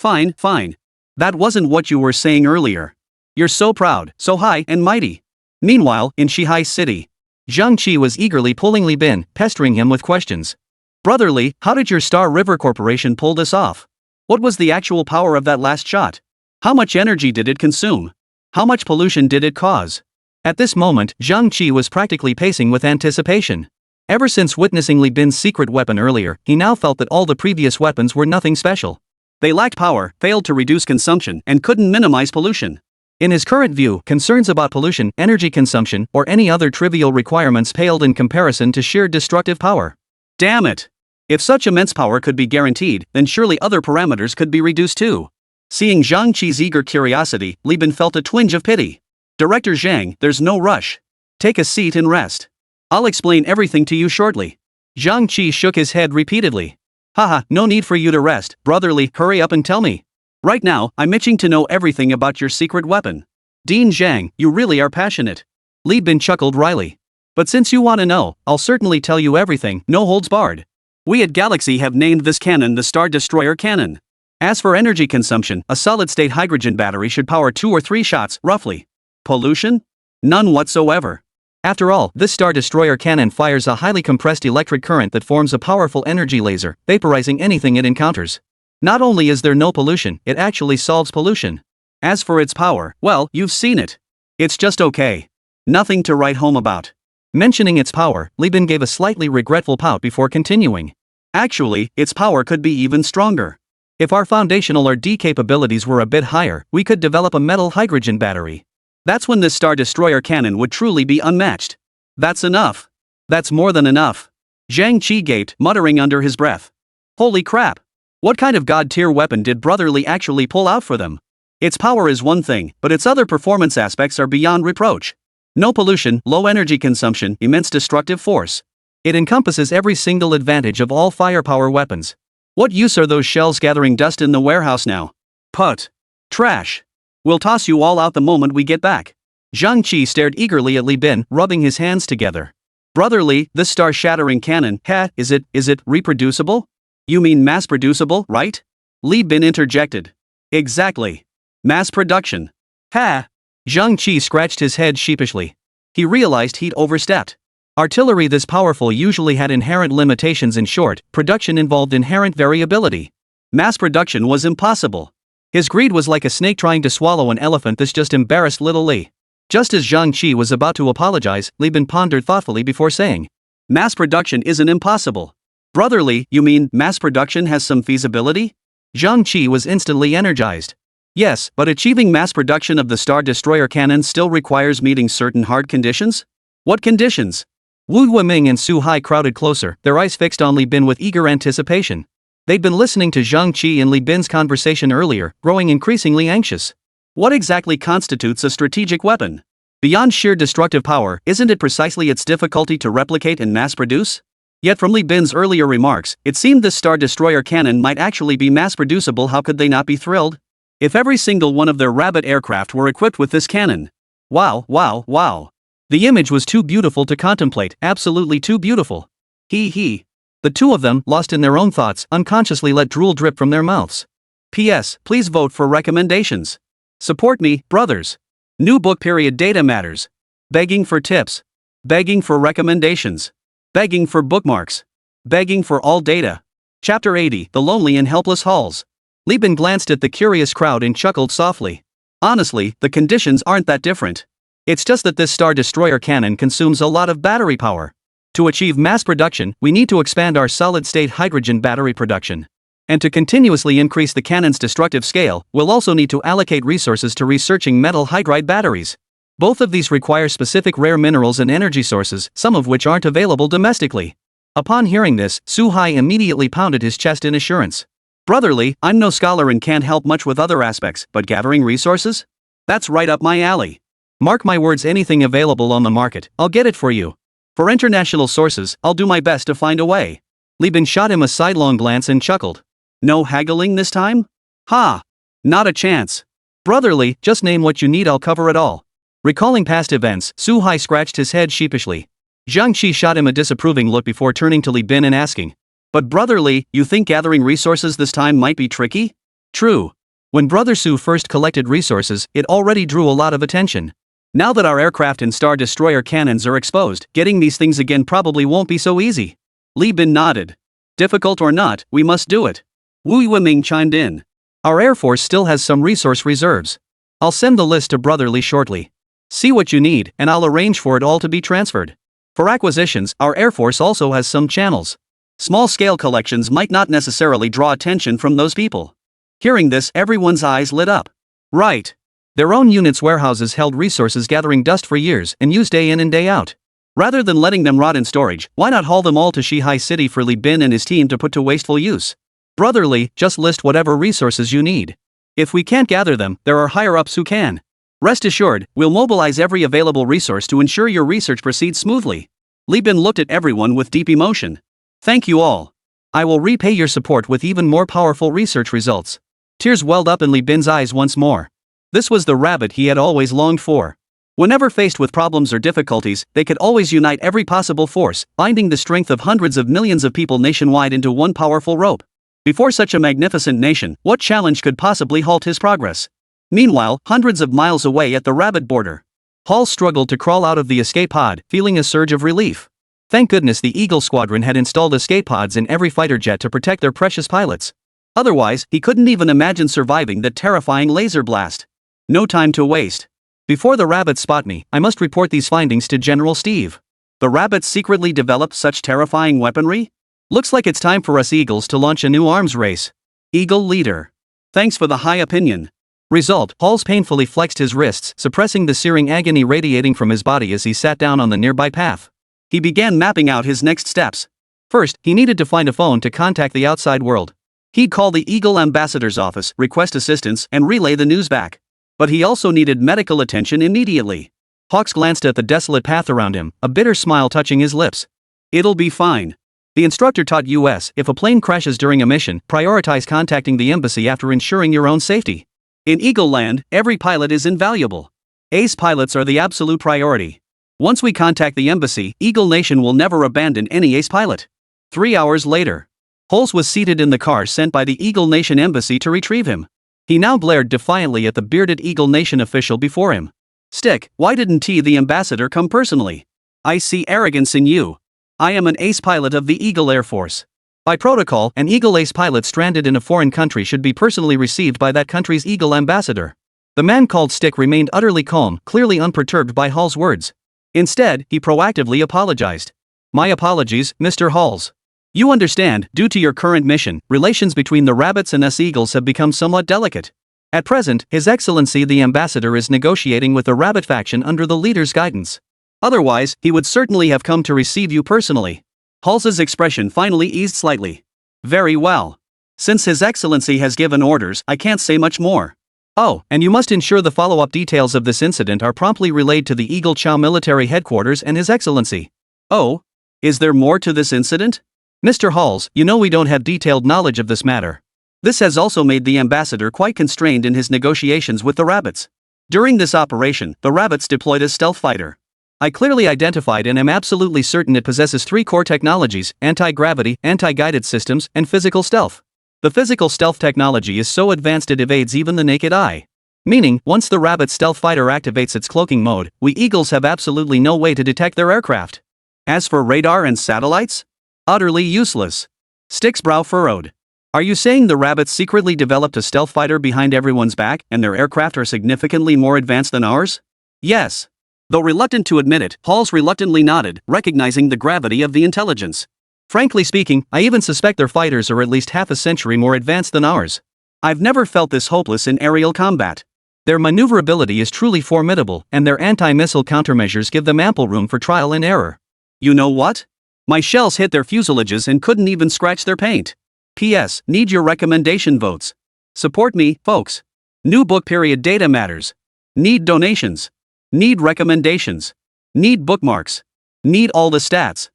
That wasn't what you were saying earlier. You're so proud, so high and mighty. Meanwhile, in Shihai City, Zhang Qi was eagerly pulling Li Bin, pestering him with questions. "Brother Li, how did your Star River Corporation pull this off? What was the actual power of that last shot? How much energy did it consume? How much pollution did it cause?" At this moment, Zhang Qi was practically pacing with anticipation. Ever since witnessing Li Bin's secret weapon earlier, he now felt that all the previous weapons were nothing special. They lacked power, failed to reduce consumption, and couldn't minimize pollution. In his current view, concerns about pollution, energy consumption, or any other trivial requirements paled in comparison to sheer destructive power. Damn it! If such immense power could be guaranteed, then surely other parameters could be reduced too. Seeing Zhang Qi's eager curiosity, Li Bin felt a twinge of pity. "Director Zhang, there's no rush. Take a seat and rest. I'll explain everything to you shortly." Zhang Qi shook his head repeatedly. "Haha, no need for you to rest, Brother Li, hurry up and tell me. Right now, I'm itching to know everything about your secret weapon." "Dean Zhang, you really are passionate." Li Bin chuckled wryly. "But since you want to know, I'll certainly tell you everything, no holds barred. We at Galaxy have named this cannon the Star Destroyer Cannon. As for energy consumption, a solid-state hydrogen battery should power 2 or 3 shots, roughly. Pollution? None whatsoever. After all, this Star Destroyer cannon fires a highly compressed electric current that forms a powerful energy laser, vaporizing anything it encounters. Not only is there no pollution, it actually solves pollution. As for its power, well, you've seen it. It's just okay. Nothing to write home about." Mentioning its power, Li Bin gave a slightly regretful pout before continuing. "Actually, its power could be even stronger. If our foundational R&D capabilities were a bit higher, we could develop a metal hydrogen battery. That's when this Star Destroyer cannon would truly be unmatched." "That's enough. That's more than enough." Zhang Qi gaped, muttering under his breath. "Holy crap. What kind of god-tier weapon did Brother Li actually pull out for them? Its power is one thing, but its other performance aspects are beyond reproach. No pollution, low energy consumption, immense destructive force. It encompasses every single advantage of all firepower weapons. What use are those shells gathering dust in the warehouse now? Put. Trash. We'll toss you all out the moment we get back." Zhang Qi stared eagerly at Li Bin, rubbing his hands together. "Brother Li, this star-shattering cannon, is it reproducible? You mean mass-producible, right?" Li Bin interjected. "Exactly. Mass production." "Ha!" Zhang Qi scratched his head sheepishly. He realized he'd overstepped. Artillery this powerful usually had inherent limitations. In short, production involved inherent variability. Mass production was impossible. His greed was like a snake trying to swallow an elephant. This just embarrassed little Li. Just as Zhang Qi was about to apologize, Li Bin pondered thoughtfully before saying, "Mass production isn't impossible." "Brother Li, you mean mass production has some feasibility?" Zhang Qi was instantly energized. "Yes, but achieving mass production of the Star Destroyer cannon still requires meeting certain hard conditions." "What conditions?" Wu Yiming and Su Hai crowded closer, their eyes fixed on Li Bin with eager anticipation. They'd been listening to Zhang Qi and Li Bin's conversation earlier, growing increasingly anxious. What exactly constitutes a strategic weapon? Beyond sheer destructive power, isn't it precisely its difficulty to replicate and mass-produce? Yet from Li Bin's earlier remarks, it seemed this Star Destroyer cannon might actually be mass-producible. How could they not be thrilled? If every single one of their Rabbit aircraft were equipped with this cannon. Wow, wow, wow. The image was too beautiful to contemplate, absolutely too beautiful. He. The two of them, lost in their own thoughts, unconsciously let drool drip from their mouths. P.S. Please vote for recommendations. Support me, brothers. New book period data matters. Begging for tips. Begging for recommendations. Begging for bookmarks. Begging for all data. Chapter 80, The Lonely and Helpless Halls. Li Bin glanced at the curious crowd and chuckled softly. Honestly, the conditions aren't that different. It's just that this Star Destroyer cannon consumes a lot of battery power. To achieve mass production, we need to expand our solid-state hydrogen battery production. And to continuously increase the cannon's destructive scale, we'll also need to allocate resources to researching metal hydride batteries. Both of these require specific rare minerals and energy sources, some of which aren't available domestically. Upon hearing this, Su Hai immediately pounded his chest in assurance. "Brother Li, I'm no scholar and can't help much with other aspects, but gathering resources? That's right up my alley. Mark my words, anything available on the market, I'll get it for you. For international sources, I'll do my best to find a way." Li Bin shot him a sidelong glance and chuckled. "No haggling this time? Ha! Not a chance. Brother Li, just name what you need, I'll cover it all." Recalling past events, Su Hai scratched his head sheepishly. Zhang Qi shot him a disapproving look before turning to Li Bin and asking, "But Brother Li, you think gathering resources this time might be tricky?" "True. When Brother Su first collected resources, it already drew a lot of attention. Now that our aircraft and Star Destroyer cannons are exposed, getting these things again probably won't be so easy." Li Bin nodded. "Difficult or not, we must do it." Wu Yiming chimed in. "Our Air Force still has some resource reserves. I'll send the list to Brother Li shortly. See what you need, and I'll arrange for it all to be transferred. For acquisitions, our Air Force also has some channels. Small-scale collections might not necessarily draw attention from those people." Hearing this, everyone's eyes lit up. Right. Their own units' warehouses held resources gathering dust for years and used day in and day out. Rather than letting them rot in storage, why not haul them all to Shihai City for Li Bin and his team to put to wasteful use? "Brother Li, just list whatever resources you need. If we can't gather them, there are higher-ups who can. Rest assured, we'll mobilize every available resource to ensure your research proceeds smoothly." Li Bin looked at everyone with deep emotion. "Thank you all. I will repay your support with even more powerful research results." Tears welled up in Li Bin's eyes once more. This was the rabbit he had always longed for. Whenever faced with problems or difficulties, they could always unite every possible force, binding the strength of hundreds of millions of people nationwide into one powerful rope. Before such a magnificent nation, what challenge could possibly halt his progress? Meanwhile, hundreds of miles away at the rabbit border, Hall struggled to crawl out of the escape pod, feeling a surge of relief. Thank goodness the Eagle Squadron had installed escape pods in every fighter jet to protect their precious pilots. Otherwise, he couldn't even imagine surviving the terrifying laser blast. No time to waste. Before the rabbits spot me, I must report these findings to General Steve. The rabbits secretly developed such terrifying weaponry? Looks like it's time for us Eagles to launch a new arms race. Eagle Leader. Thanks for the high opinion. Result, Halls painfully flexed his wrists, suppressing the searing agony radiating from his body as he sat down on the nearby path. He began mapping out his next steps. First, he needed to find a phone to contact the outside world. He'd call the Eagle Ambassador's office, request assistance, and relay the news back. But he also needed medical attention immediately. Hawks glanced at the desolate path around him, a bitter smile touching his lips. "It'll be fine." The instructor taught us, if a plane crashes during a mission, prioritize contacting the embassy after ensuring your own safety. In Eagle Land, every pilot is invaluable. Ace pilots are the absolute priority. Once we contact the embassy, Eagle Nation will never abandon any ace pilot. 3 hours later, Holmes was seated in the car sent by the Eagle Nation embassy to retrieve him. He now glared defiantly at the bearded Eagle Nation official before him. "Stick, why didn't the ambassador come personally? I see arrogance in you. I am an ace pilot of the Eagle Air Force. By protocol, an Eagle Ace pilot stranded in a foreign country should be personally received by that country's Eagle ambassador. The man called Stick remained utterly calm, clearly unperturbed by Hall's words. Instead, he proactively apologized. My apologies, Mr. Halls. You understand, due to your current mission, relations between the rabbits and us eagles have become somewhat delicate. At present, His Excellency the Ambassador is negotiating with the rabbit faction under the leader's guidance. Otherwise, he would certainly have come to receive you personally. Hals's expression finally eased slightly. Very well. Since His Excellency has given orders, I can't say much more. Oh, and you must ensure the follow-up details of this incident are promptly relayed to the Eagle Chow military headquarters and His Excellency. Oh? Is there more to this incident? Mr. Halls, you know we don't have detailed knowledge of this matter. This has also made the ambassador quite constrained in his negotiations with the rabbits. During this operation, the rabbits deployed a stealth fighter. I clearly identified and am absolutely certain it possesses 3 core technologies: anti-gravity, anti-guided systems, and physical stealth. The physical stealth technology is so advanced it evades even the naked eye. Meaning, once the rabbit stealth fighter activates its cloaking mode, we eagles have absolutely no way to detect their aircraft. As for radar and satellites? Utterly useless. Stick's brow furrowed. Are you saying the rabbits secretly developed a stealth fighter behind everyone's back and their aircraft are significantly more advanced than ours? Yes. Though reluctant to admit it, Halls reluctantly nodded, recognizing the gravity of the intelligence. Frankly speaking, I even suspect their fighters are at least half a century more advanced than ours. I've never felt this hopeless in aerial combat. Their maneuverability is truly formidable, and their anti-missile countermeasures give them ample room for trial and error. You know what? My shells hit their fuselages and couldn't even scratch their paint. P.S. Need your recommendation votes. Support me, folks. New book period data matters. Need donations. Need recommendations. Need bookmarks. Need all the stats.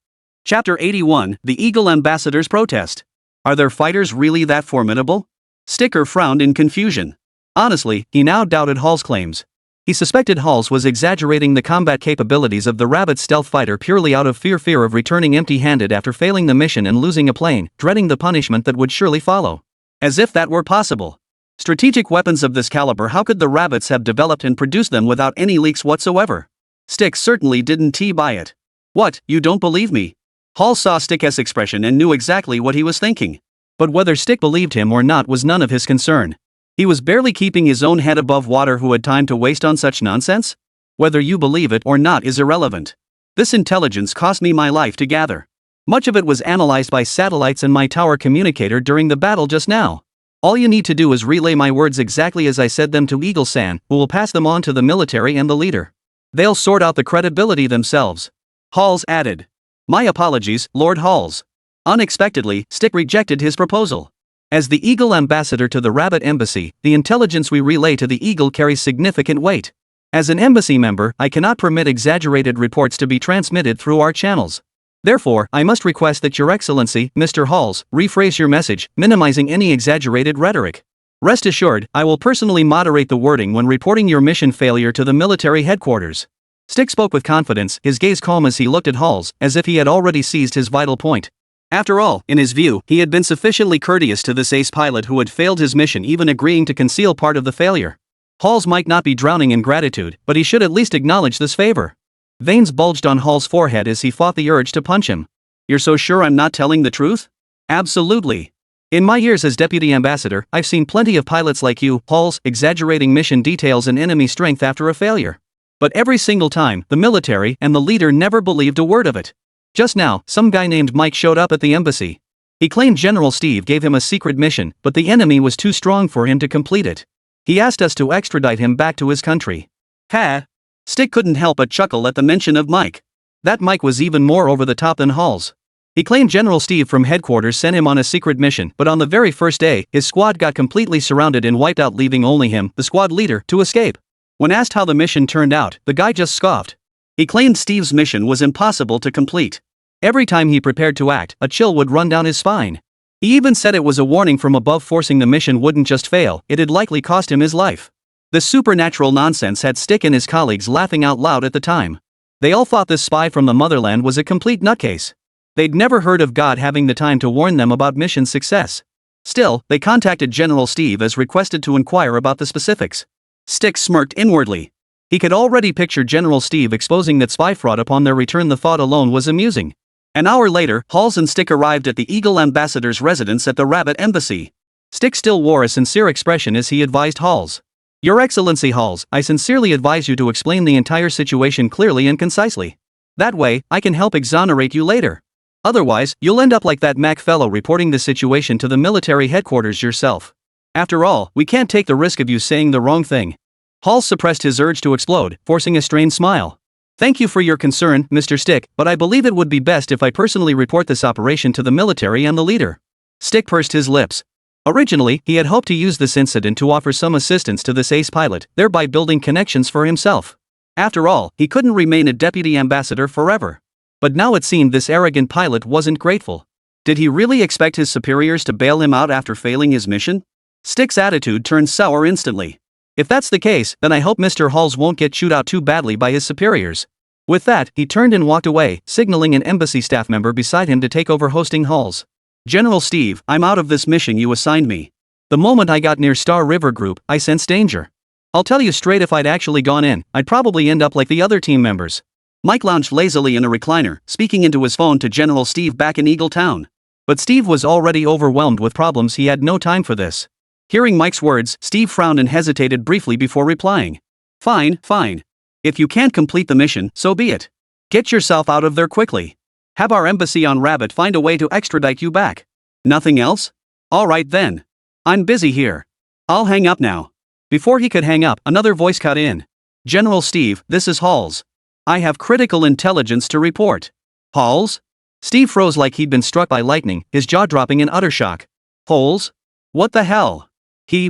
Chapter 81, The Eagle Ambassador's Protest. Are their fighters really that formidable? Sticker frowned in confusion. Honestly, he now doubted Hall's claims. He suspected Halls was exaggerating the combat capabilities of the rabbit stealth fighter purely out of fear of returning empty-handed after failing the mission and losing a plane, dreading the punishment that would surely follow. As if that were possible. Strategic weapons of this caliber, how could the rabbits have developed and produced them without any leaks whatsoever? Stick certainly didn't buy it. What, you don't believe me? Hall saw Stick's expression and knew exactly what he was thinking. But whether Stick believed him or not was none of his concern. He was barely keeping his own head above water. Who had time to waste on such nonsense? Whether you believe it or not is irrelevant. This intelligence cost me my life to gather. Much of it was analyzed by satellites and my tower communicator during the battle just now. All you need to do is relay my words exactly as I said them to Eagle-san, who will pass them on to the military and the leader. They'll sort out the credibility themselves. Halls added. My apologies, Lord Halls. Unexpectedly, Stick rejected his proposal. As the Eagle ambassador to the Rabbit Embassy, the intelligence we relay to the Eagle carries significant weight. As an embassy member, I cannot permit exaggerated reports to be transmitted through our channels. Therefore, I must request that Your Excellency, Mr. Halls, rephrase your message, minimizing any exaggerated rhetoric. Rest assured, I will personally moderate the wording when reporting your mission failure to the military headquarters. Stick spoke with confidence, his gaze calm as he looked at Halls, as if he had already seized his vital point. After all, in his view, he had been sufficiently courteous to this ace pilot who had failed his mission, even agreeing to conceal part of the failure. Halls might not be drowning in gratitude, but he should at least acknowledge this favor. Veins bulged on Hall's forehead as he fought the urge to punch him. You're so sure I'm not telling the truth? Absolutely. In my years as deputy ambassador, I've seen plenty of pilots like you, Halls, exaggerating mission details and enemy strength after a failure. But every single time, the military and the leader never believed a word of it. Just now, some guy named Mike showed up at the embassy. He claimed General Steve gave him a secret mission, but the enemy was too strong for him to complete it. He asked us to extradite him back to his country. Ha! Stick couldn't help but chuckle at the mention of Mike. That Mike was even more over the top than Halls. He claimed General Steve from headquarters sent him on a secret mission, but on the very first day, his squad got completely surrounded and wiped out, leaving only him, the squad leader, to escape. When asked how the mission turned out, the guy just scoffed. He claimed Steve's mission was impossible to complete. Every time he prepared to act, a chill would run down his spine. He even said it was a warning from above, forcing the mission wouldn't just fail, it'd likely cost him his life. This supernatural nonsense had Stick and his colleagues laughing out loud at the time. They all thought this spy from the motherland was a complete nutcase. They'd never heard of God having the time to warn them about mission success. Still, they contacted General Steve as requested to inquire about the specifics. Stick smirked inwardly. He could already picture General Steve exposing that spy fraud upon their return. The thought alone was amusing. An hour later, Halls and Stick arrived at the Eagle ambassador's residence at the Rabbit Embassy. Stick still wore a sincere expression as he advised Halls. Your Excellency Halls, I sincerely advise you to explain the entire situation clearly and concisely. That way, I can help exonerate you later. Otherwise, you'll end up like that Mac fellow reporting the situation to the military headquarters yourself. After all, we can't take the risk of you saying the wrong thing. Halls suppressed his urge to explode, forcing a strained smile. Thank you for your concern, Mr. Stick, but I believe it would be best if I personally report this operation to the military and the leader. Stick pursed his lips. Originally, he had hoped to use this incident to offer some assistance to this ace pilot, thereby building connections for himself. After all, he couldn't remain a deputy ambassador forever. But now it seemed this arrogant pilot wasn't grateful. Did he really expect his superiors to bail him out after failing his mission? Stick's attitude turned sour instantly. If that's the case, then I hope Mr. Halls won't get chewed out too badly by his superiors. With that, he turned and walked away, signaling an embassy staff member beside him to take over hosting Halls. General Steve, I'm out of this mission you assigned me. The moment I got near Star River Group, I sensed danger. I'll tell you straight, if I'd actually gone in, I'd probably end up like the other team members. Mike lounged lazily in a recliner, speaking into his phone to General Steve back in Eagle Town. But Steve was already overwhelmed with problems. He had no time for this. Hearing Mike's words, Steve frowned and hesitated briefly before replying. Fine. If you can't complete the mission, so be it. Get yourself out of there quickly. Have our embassy on Rabbit find a way to extradite you back. Nothing else? Alright then. I'm busy here. I'll hang up now. Before he could hang up, another voice cut in. General Steve, this is Halls. I have critical intelligence to report. Halls? Steve froze like he'd been struck by lightning, his jaw dropping in utter shock. Halls? What the hell?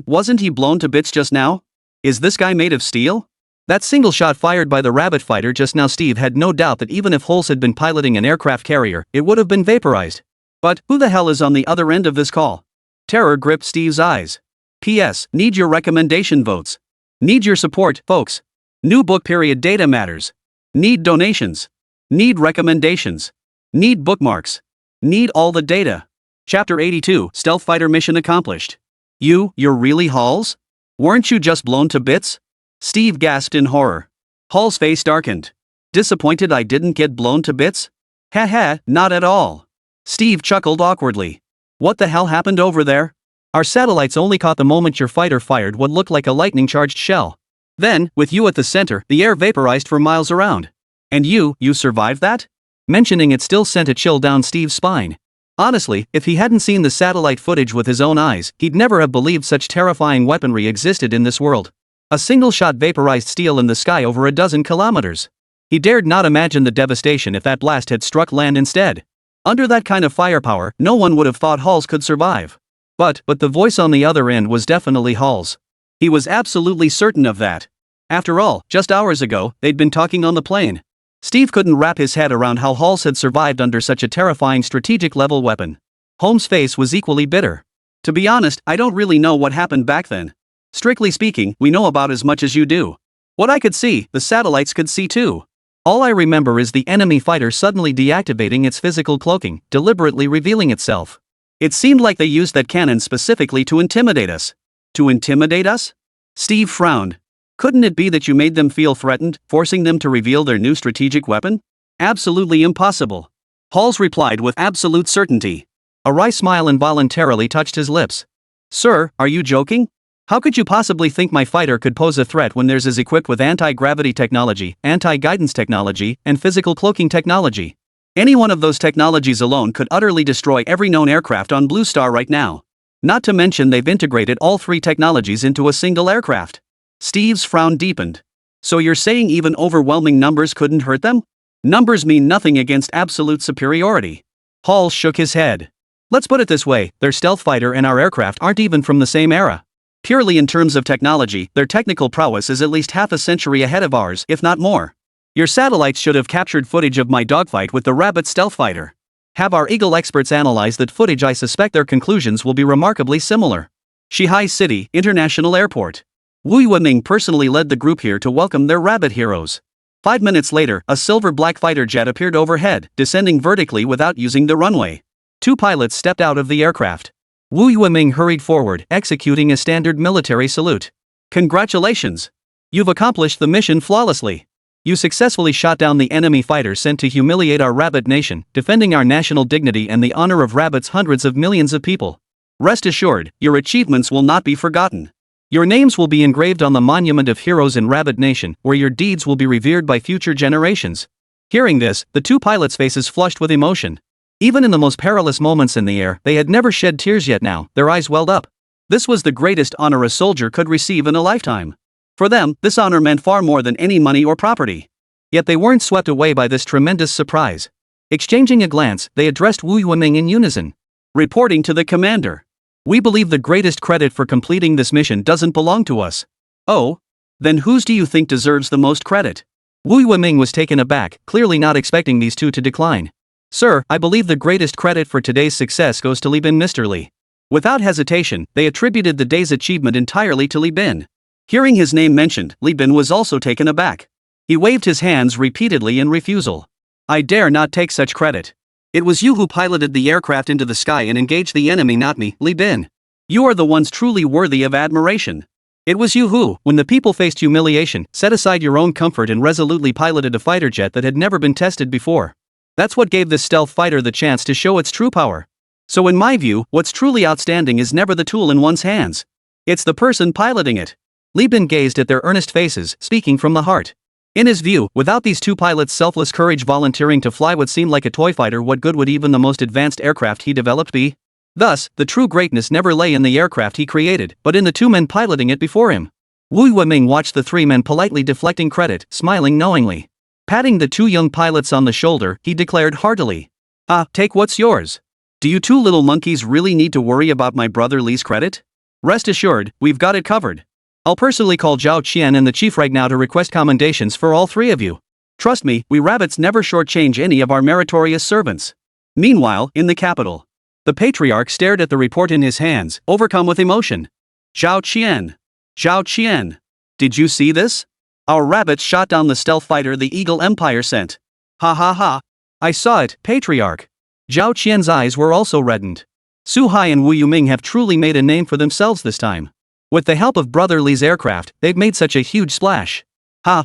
Wasn't he blown to bits just now? Is this guy made of steel? That single shot fired by the Rabbit fighter just now, Steve had no doubt that even if Halls had been piloting an aircraft carrier, it would have been vaporized. But who the hell is on the other end of this call? Terror gripped Steve's eyes. P.S. Need your recommendation votes. Need your support, folks. New book period data matters. Need donations. Need recommendations. Need bookmarks. Need all the data. Chapter 82, Stealth Fighter Mission Accomplished. You're really Halls? Weren't you just blown to bits? Steve gasped in horror. Hall's face darkened. Disappointed I didn't get blown to bits? Haha, not at all. Steve chuckled awkwardly. What the hell happened over there? Our satellites only caught the moment your fighter fired what looked like a lightning-charged shell. Then, with you at the center, the air vaporized for miles around. And you survived that? Mentioning it still sent a chill down Steve's spine. Honestly, if he hadn't seen the satellite footage with his own eyes, he'd never have believed such terrifying weaponry existed in this world. A single shot vaporized steel in the sky over a dozen kilometers. He dared not imagine the devastation if that blast had struck land instead. Under that kind of firepower, no one would have thought Halls could survive. But the voice on the other end was definitely Halls. He was absolutely certain of that. After all, just hours ago, they'd been talking on the plane. Steve couldn't wrap his head around how Halls had survived under such a terrifying strategic-level weapon. Holmes' face was equally bitter. To be honest, I don't really know what happened back then. Strictly speaking, we know about as much as you do. What I could see, the satellites could see too. All I remember is the enemy fighter suddenly deactivating its physical cloaking, deliberately revealing itself. It seemed like they used that cannon specifically to intimidate us. To intimidate us? Steve frowned. Couldn't it be that you made them feel threatened, forcing them to reveal their new strategic weapon? Absolutely impossible. Halls replied with absolute certainty. A wry smile involuntarily touched his lips. Sir, are you joking? How could you possibly think my fighter could pose a threat when theirs is equipped with anti-gravity technology, anti-guidance technology, and physical cloaking technology? Any one of those technologies alone could utterly destroy every known aircraft on Blue Star right now. Not to mention they've integrated all three technologies into a single aircraft. Steve's frown deepened. So you're saying even overwhelming numbers couldn't hurt them? Numbers mean nothing against absolute superiority. Hall shook his head. Let's put it this way, their stealth fighter and our aircraft aren't even from the same era. Purely in terms of technology, their technical prowess is at least half a century ahead of ours, if not more. Your satellites should have captured footage of my dogfight with the Rabbit stealth fighter. Have our Eagle experts analyze that footage. I suspect their conclusions will be remarkably similar. Shihai City, International Airport. Wu Yiming personally led the group here to welcome their Rabbit heroes. 5 minutes later, a silver-black fighter jet appeared overhead, descending vertically without using the runway. 2 pilots stepped out of the aircraft. Wu Yiming hurried forward, executing a standard military salute. Congratulations! You've accomplished the mission flawlessly. You successfully shot down the enemy fighter sent to humiliate our rabbit nation, defending our national dignity and the honor of rabbits hundreds of millions of people. Rest assured, your achievements will not be forgotten. Your names will be engraved on the monument of heroes in Rabbit Nation, where your deeds will be revered by future generations. Hearing this, the two pilots' faces flushed with emotion. Even in the most perilous moments in the air, they had never shed tears yet. Now their eyes welled up. This was the greatest honor a soldier could receive in a lifetime. For them, this honor meant far more than any money or property. Yet they weren't swept away by this tremendous surprise. Exchanging a glance, they addressed Wu Yueming in unison. Reporting to the commander. We believe the greatest credit for completing this mission doesn't belong to us. Oh? Then whose do you think deserves the most credit? Wu Yueming was taken aback, clearly not expecting these two to decline. Sir, I believe the greatest credit for today's success goes to Li Bin. Mr. Li. Without hesitation, they attributed the day's achievement entirely to Li Bin. Hearing his name mentioned, Li Bin was also taken aback. He waved his hands repeatedly in refusal. I dare not take such credit. It was you who piloted the aircraft into the sky and engaged the enemy, not me, Li Bin. You are the ones truly worthy of admiration. It was you who, when the people faced humiliation, set aside your own comfort and resolutely piloted a fighter jet that had never been tested before. That's what gave this stealth fighter the chance to show its true power. So in my view, what's truly outstanding is never the tool in one's hands. It's the person piloting it. Li Bin gazed at their earnest faces, speaking from the heart. In his view, without these two pilots' selfless courage volunteering to fly what seemed like a toy fighter, what good would even the most advanced aircraft he developed be? Thus, the true greatness never lay in the aircraft he created, but in the two men piloting it before him. Wu Yueming watched the three men politely deflecting credit, smiling knowingly. Patting the two young pilots on the shoulder, he declared heartily. Take what's yours. Do you two little monkeys really need to worry about my brother Li's credit? Rest assured, we've got it covered. I'll personally call Zhao Qian and the chief right now to request commendations for all three of you. Trust me, we rabbits never shortchange any of our meritorious servants. Meanwhile, in the capital, the patriarch stared at the report in his hands, overcome with emotion. Zhao Qian. Zhao Qian. Did you see this? Our rabbits shot down the stealth fighter the Eagle Empire sent. Ha ha ha. I saw it, patriarch. Zhao Qian's eyes were also reddened. Su Hai and Wu Yueming have truly made a name for themselves this time. With the help of Brother Li's aircraft, they've made such a huge splash.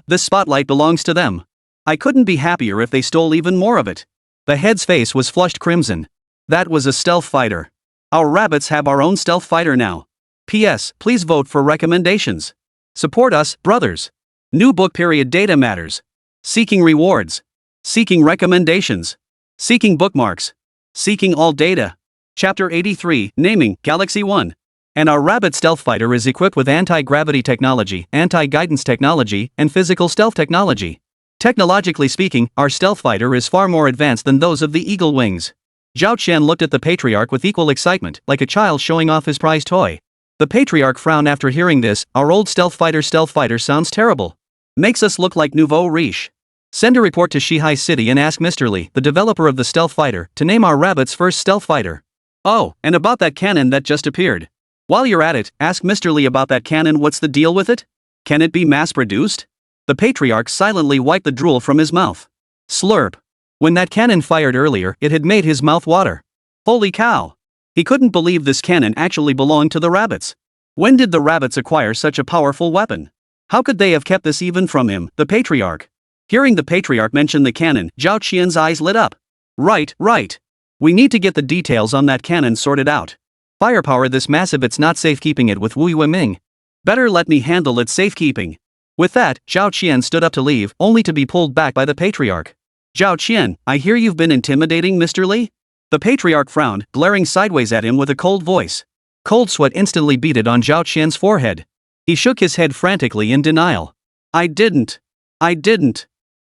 This spotlight belongs to them. I couldn't be happier if they stole even more of it. The head's face was flushed crimson. That was a stealth fighter. Our rabbits have our own stealth fighter now. P.S. Please vote for recommendations. Support us, brothers. New book period data matters. Seeking rewards. Seeking recommendations. Seeking bookmarks. Seeking all data. Chapter 83, Naming, Galaxy 1. And our rabbit stealth fighter is equipped with anti-gravity technology, anti-guidance technology, and physical stealth technology. Technologically speaking, our stealth fighter is far more advanced than those of the Eagle Wings. Zhao Qian looked at the patriarch with equal excitement, like a child showing off his prized toy. The patriarch frowned after hearing this. Our old stealth fighter sounds terrible. Makes us look like nouveau riche. Send a report to Shihai City and ask Mr. Li, the developer of the stealth fighter, to name our rabbit's first stealth fighter. Oh, and about that cannon that just appeared. While you're at it, ask Mr. Li about that cannon. What's the deal with it? Can it be mass-produced? The patriarch silently wiped the drool from his mouth. Slurp. When that cannon fired earlier, it had made his mouth water. Holy cow! He couldn't believe this cannon actually belonged to the rabbits. When did the rabbits acquire such a powerful weapon? How could they have kept this even from him, the patriarch? Hearing the patriarch mention the cannon, Zhao Qian's eyes lit up. Right. We need to get the details on that cannon sorted out. Firepower this massive, it's not safe keeping it with Wu Yueming. Better let me handle its safekeeping. With that, Zhao Qian stood up to leave, only to be pulled back by the patriarch. Zhao Qian, I hear you've been intimidating Mr. Li? The patriarch frowned, glaring sideways at him with a cold voice. Cold sweat instantly beaded on Zhao Qian's forehead. He shook his head frantically in denial. I didn't.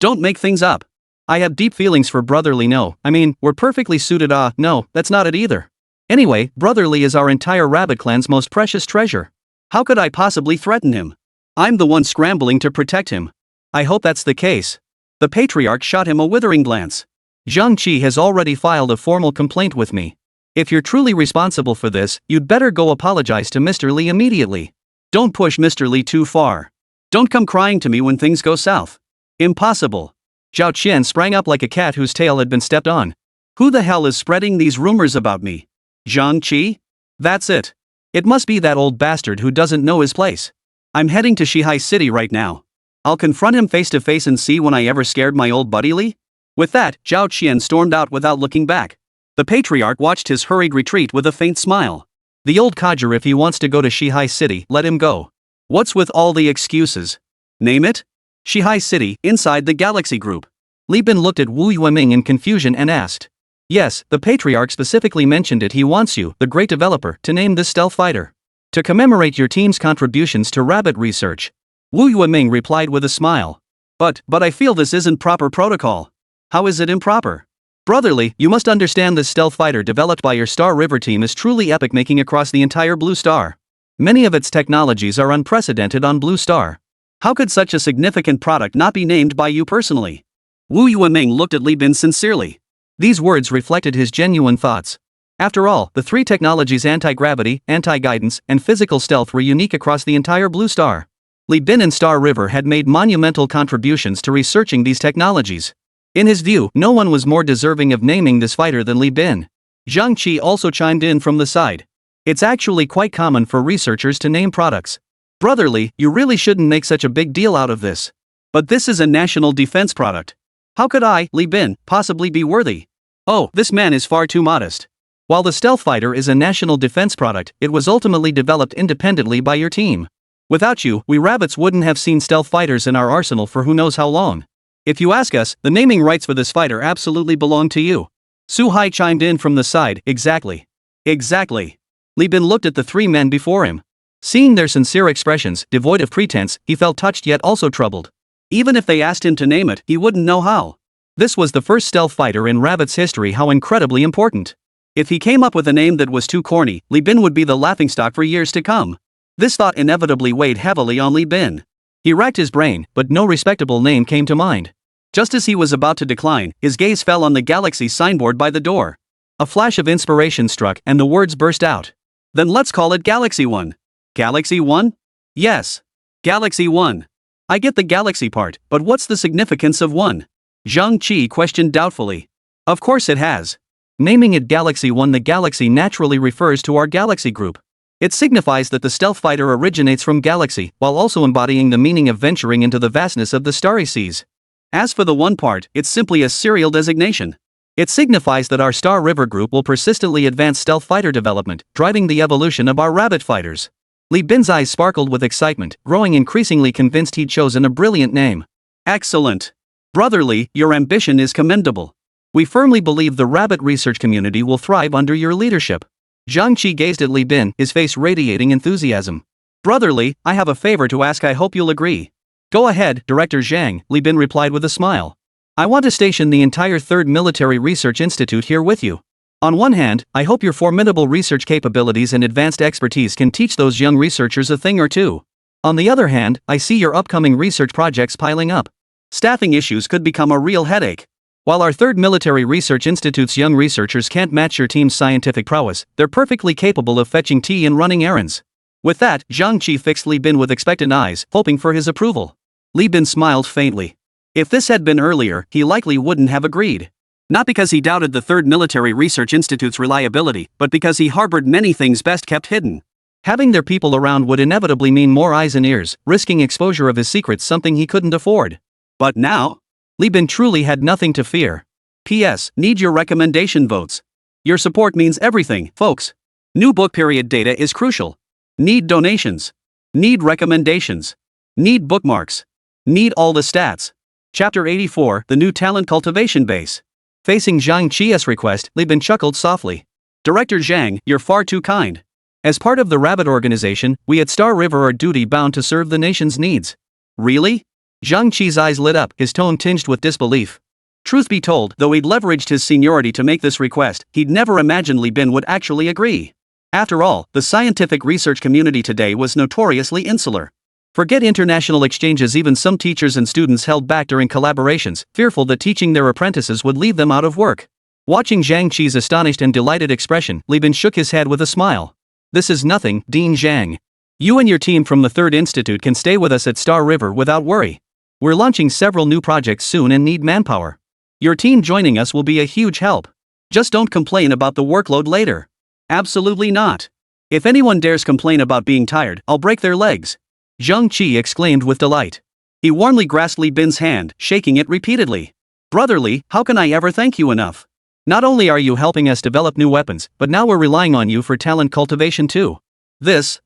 Don't make things up. I have deep feelings for Brother Li. No, I mean, we're perfectly suited. No, that's not it either. Anyway, Brother Li is our entire rabbit clan's most precious treasure. How could I possibly threaten him? I'm the one scrambling to protect him. I hope that's the case. The patriarch shot him a withering glance. Zhang Qi has already filed a formal complaint with me. If you're truly responsible for this, you'd better go apologize to Mr. Li immediately. Don't push Mr. Li too far. Don't come crying to me when things go south. Impossible. Zhao Qian sprang up like a cat whose tail had been stepped on. Who the hell is spreading these rumors about me? Zhang Qi? That's it. It must be that old bastard who doesn't know his place. I'm heading to Shihai City right now. I'll confront him face to face and see when I ever scared my old buddy Li. With that, Zhao Qian stormed out without looking back. The patriarch watched his hurried retreat with a faint smile. The old codger, if he wants to go to Shihai City, let him go. What's with all the excuses? Name it? Shihai City, inside the Galaxy Group. Li Bin looked at Wu Yueming in confusion and asked. Yes, the patriarch specifically mentioned it. He wants you, the great developer, to name this stealth fighter. To commemorate your team's contributions to rabbit research. Wu Yueming replied with a smile. But I feel this isn't proper protocol. How is it improper? Brotherly, you must understand this stealth fighter developed by your Star River team is truly epic, making across the entire Blue Star. Many of its technologies are unprecedented on Blue Star. How could such a significant product not be named by you personally? Wu Yueming looked at Li Bin sincerely. These words reflected his genuine thoughts. After all, the three technologies anti-gravity, anti-guidance, and physical stealth were unique across the entire Blue Star. Li Bin and Star River had made monumental contributions to researching these technologies. In his view, no one was more deserving of naming this fighter than Li Bin. Zhang Qi also chimed in from the side. It's actually quite common for researchers to name products. Brotherly, you really shouldn't make such a big deal out of this. But this is a national defense product. How could I, Li Bin, possibly be worthy? Oh, this man is far too modest. While the stealth fighter is a national defense product, it was ultimately developed independently by your team. Without you, we rabbits wouldn't have seen stealth fighters in our arsenal for who knows how long. If you ask us, the naming rights for this fighter absolutely belong to you. Su Hai chimed in from the side. Exactly. Exactly. Li Bin looked at the three men before him. Seeing their sincere expressions, devoid of pretense, he felt touched yet also troubled. Even if they asked him to name it, he wouldn't know how. This was the first stealth fighter in Rabbit's history. How incredibly important. If he came up with a name that was too corny, Li Bin would be the laughingstock for years to come. This thought inevitably weighed heavily on Li Bin. He racked his brain, but no respectable name came to mind. Just as he was about to decline, his gaze fell on the Galaxy signboard by the door. A flash of inspiration struck and the words burst out. Then let's call it Galaxy 1. Galaxy 1? Yes. Galaxy 1. I get the galaxy part, but what's the significance of 1? Zhang Qi questioned doubtfully. Of course it has. Naming it Galaxy 1, the galaxy naturally refers to our Galaxy Group. It signifies that the stealth fighter originates from Galaxy, while also embodying the meaning of venturing into the vastness of the starry seas. As for the 1 part, it's simply a serial designation. It signifies that our Star River Group will persistently advance stealth fighter development, driving the evolution of our rabbit fighters. Li Bin's eyes sparkled with excitement, growing increasingly convinced he'd chosen a brilliant name. Excellent. Brotherly, your ambition is commendable. We firmly believe the rabbit research community will thrive under your leadership. Zhang Qi gazed at Li Bin, his face radiating enthusiasm. Brotherly, I have a favor to ask. I hope you'll agree. Go ahead, Director Zhang, Li Bin replied with a smile. I want to station the entire 3rd Military Research Institute here with you. On one hand, I hope your formidable research capabilities and advanced expertise can teach those young researchers a thing or two. On the other hand, I see your upcoming research projects piling up. Staffing issues could become a real headache. While our 3rd Military Research Institute's young researchers can't match your team's scientific prowess, they're perfectly capable of fetching tea and running errands. With that, Zhang Qi fixed Li Bin with expectant eyes, hoping for his approval. Li Bin smiled faintly. If this had been earlier, he likely wouldn't have agreed. Not because he doubted the 3rd Military Research Institute's reliability, but because he harbored many things best kept hidden. Having their people around would inevitably mean more eyes and ears, risking exposure of his secrets, something he couldn't afford. But now? Li Bin truly had nothing to fear. P.S. Need your recommendation votes. Your support means everything, folks. New book period data is crucial. Need donations. Need recommendations. Need bookmarks. Need all the stats. Chapter 84, The New Talent Cultivation Base. Facing Zhang Qi's request, Li Bin chuckled softly. Director Zhang, you're far too kind. As part of the Rabbit organization, we at Star River are duty-bound to serve the nation's needs. Really? Zhang Qi's eyes lit up, his tone tinged with disbelief. Truth be told, though he'd leveraged his seniority to make this request, he'd never imagined Li Bin would actually agree. After all, the scientific research community today was notoriously insular. Forget international exchanges, even some teachers and students held back during collaborations, fearful that teaching their apprentices would leave them out of work. Watching Zhang Qi's astonished and delighted expression, Li Bin shook his head with a smile. This is nothing, Dean Zhang. You and your team from the 3rd Institute can stay with us at Star River without worry. We're launching several new projects soon and need manpower. Your team joining us will be a huge help. Just don't complain about the workload later. Absolutely not. If anyone dares complain about being tired, I'll break their legs. Zhang Qi exclaimed with delight. He warmly grasped Li Bin's hand, shaking it repeatedly. Brother Li, how can I ever thank you enough? Not only are you helping us develop new weapons, but now we're relying on you for talent cultivation too. This.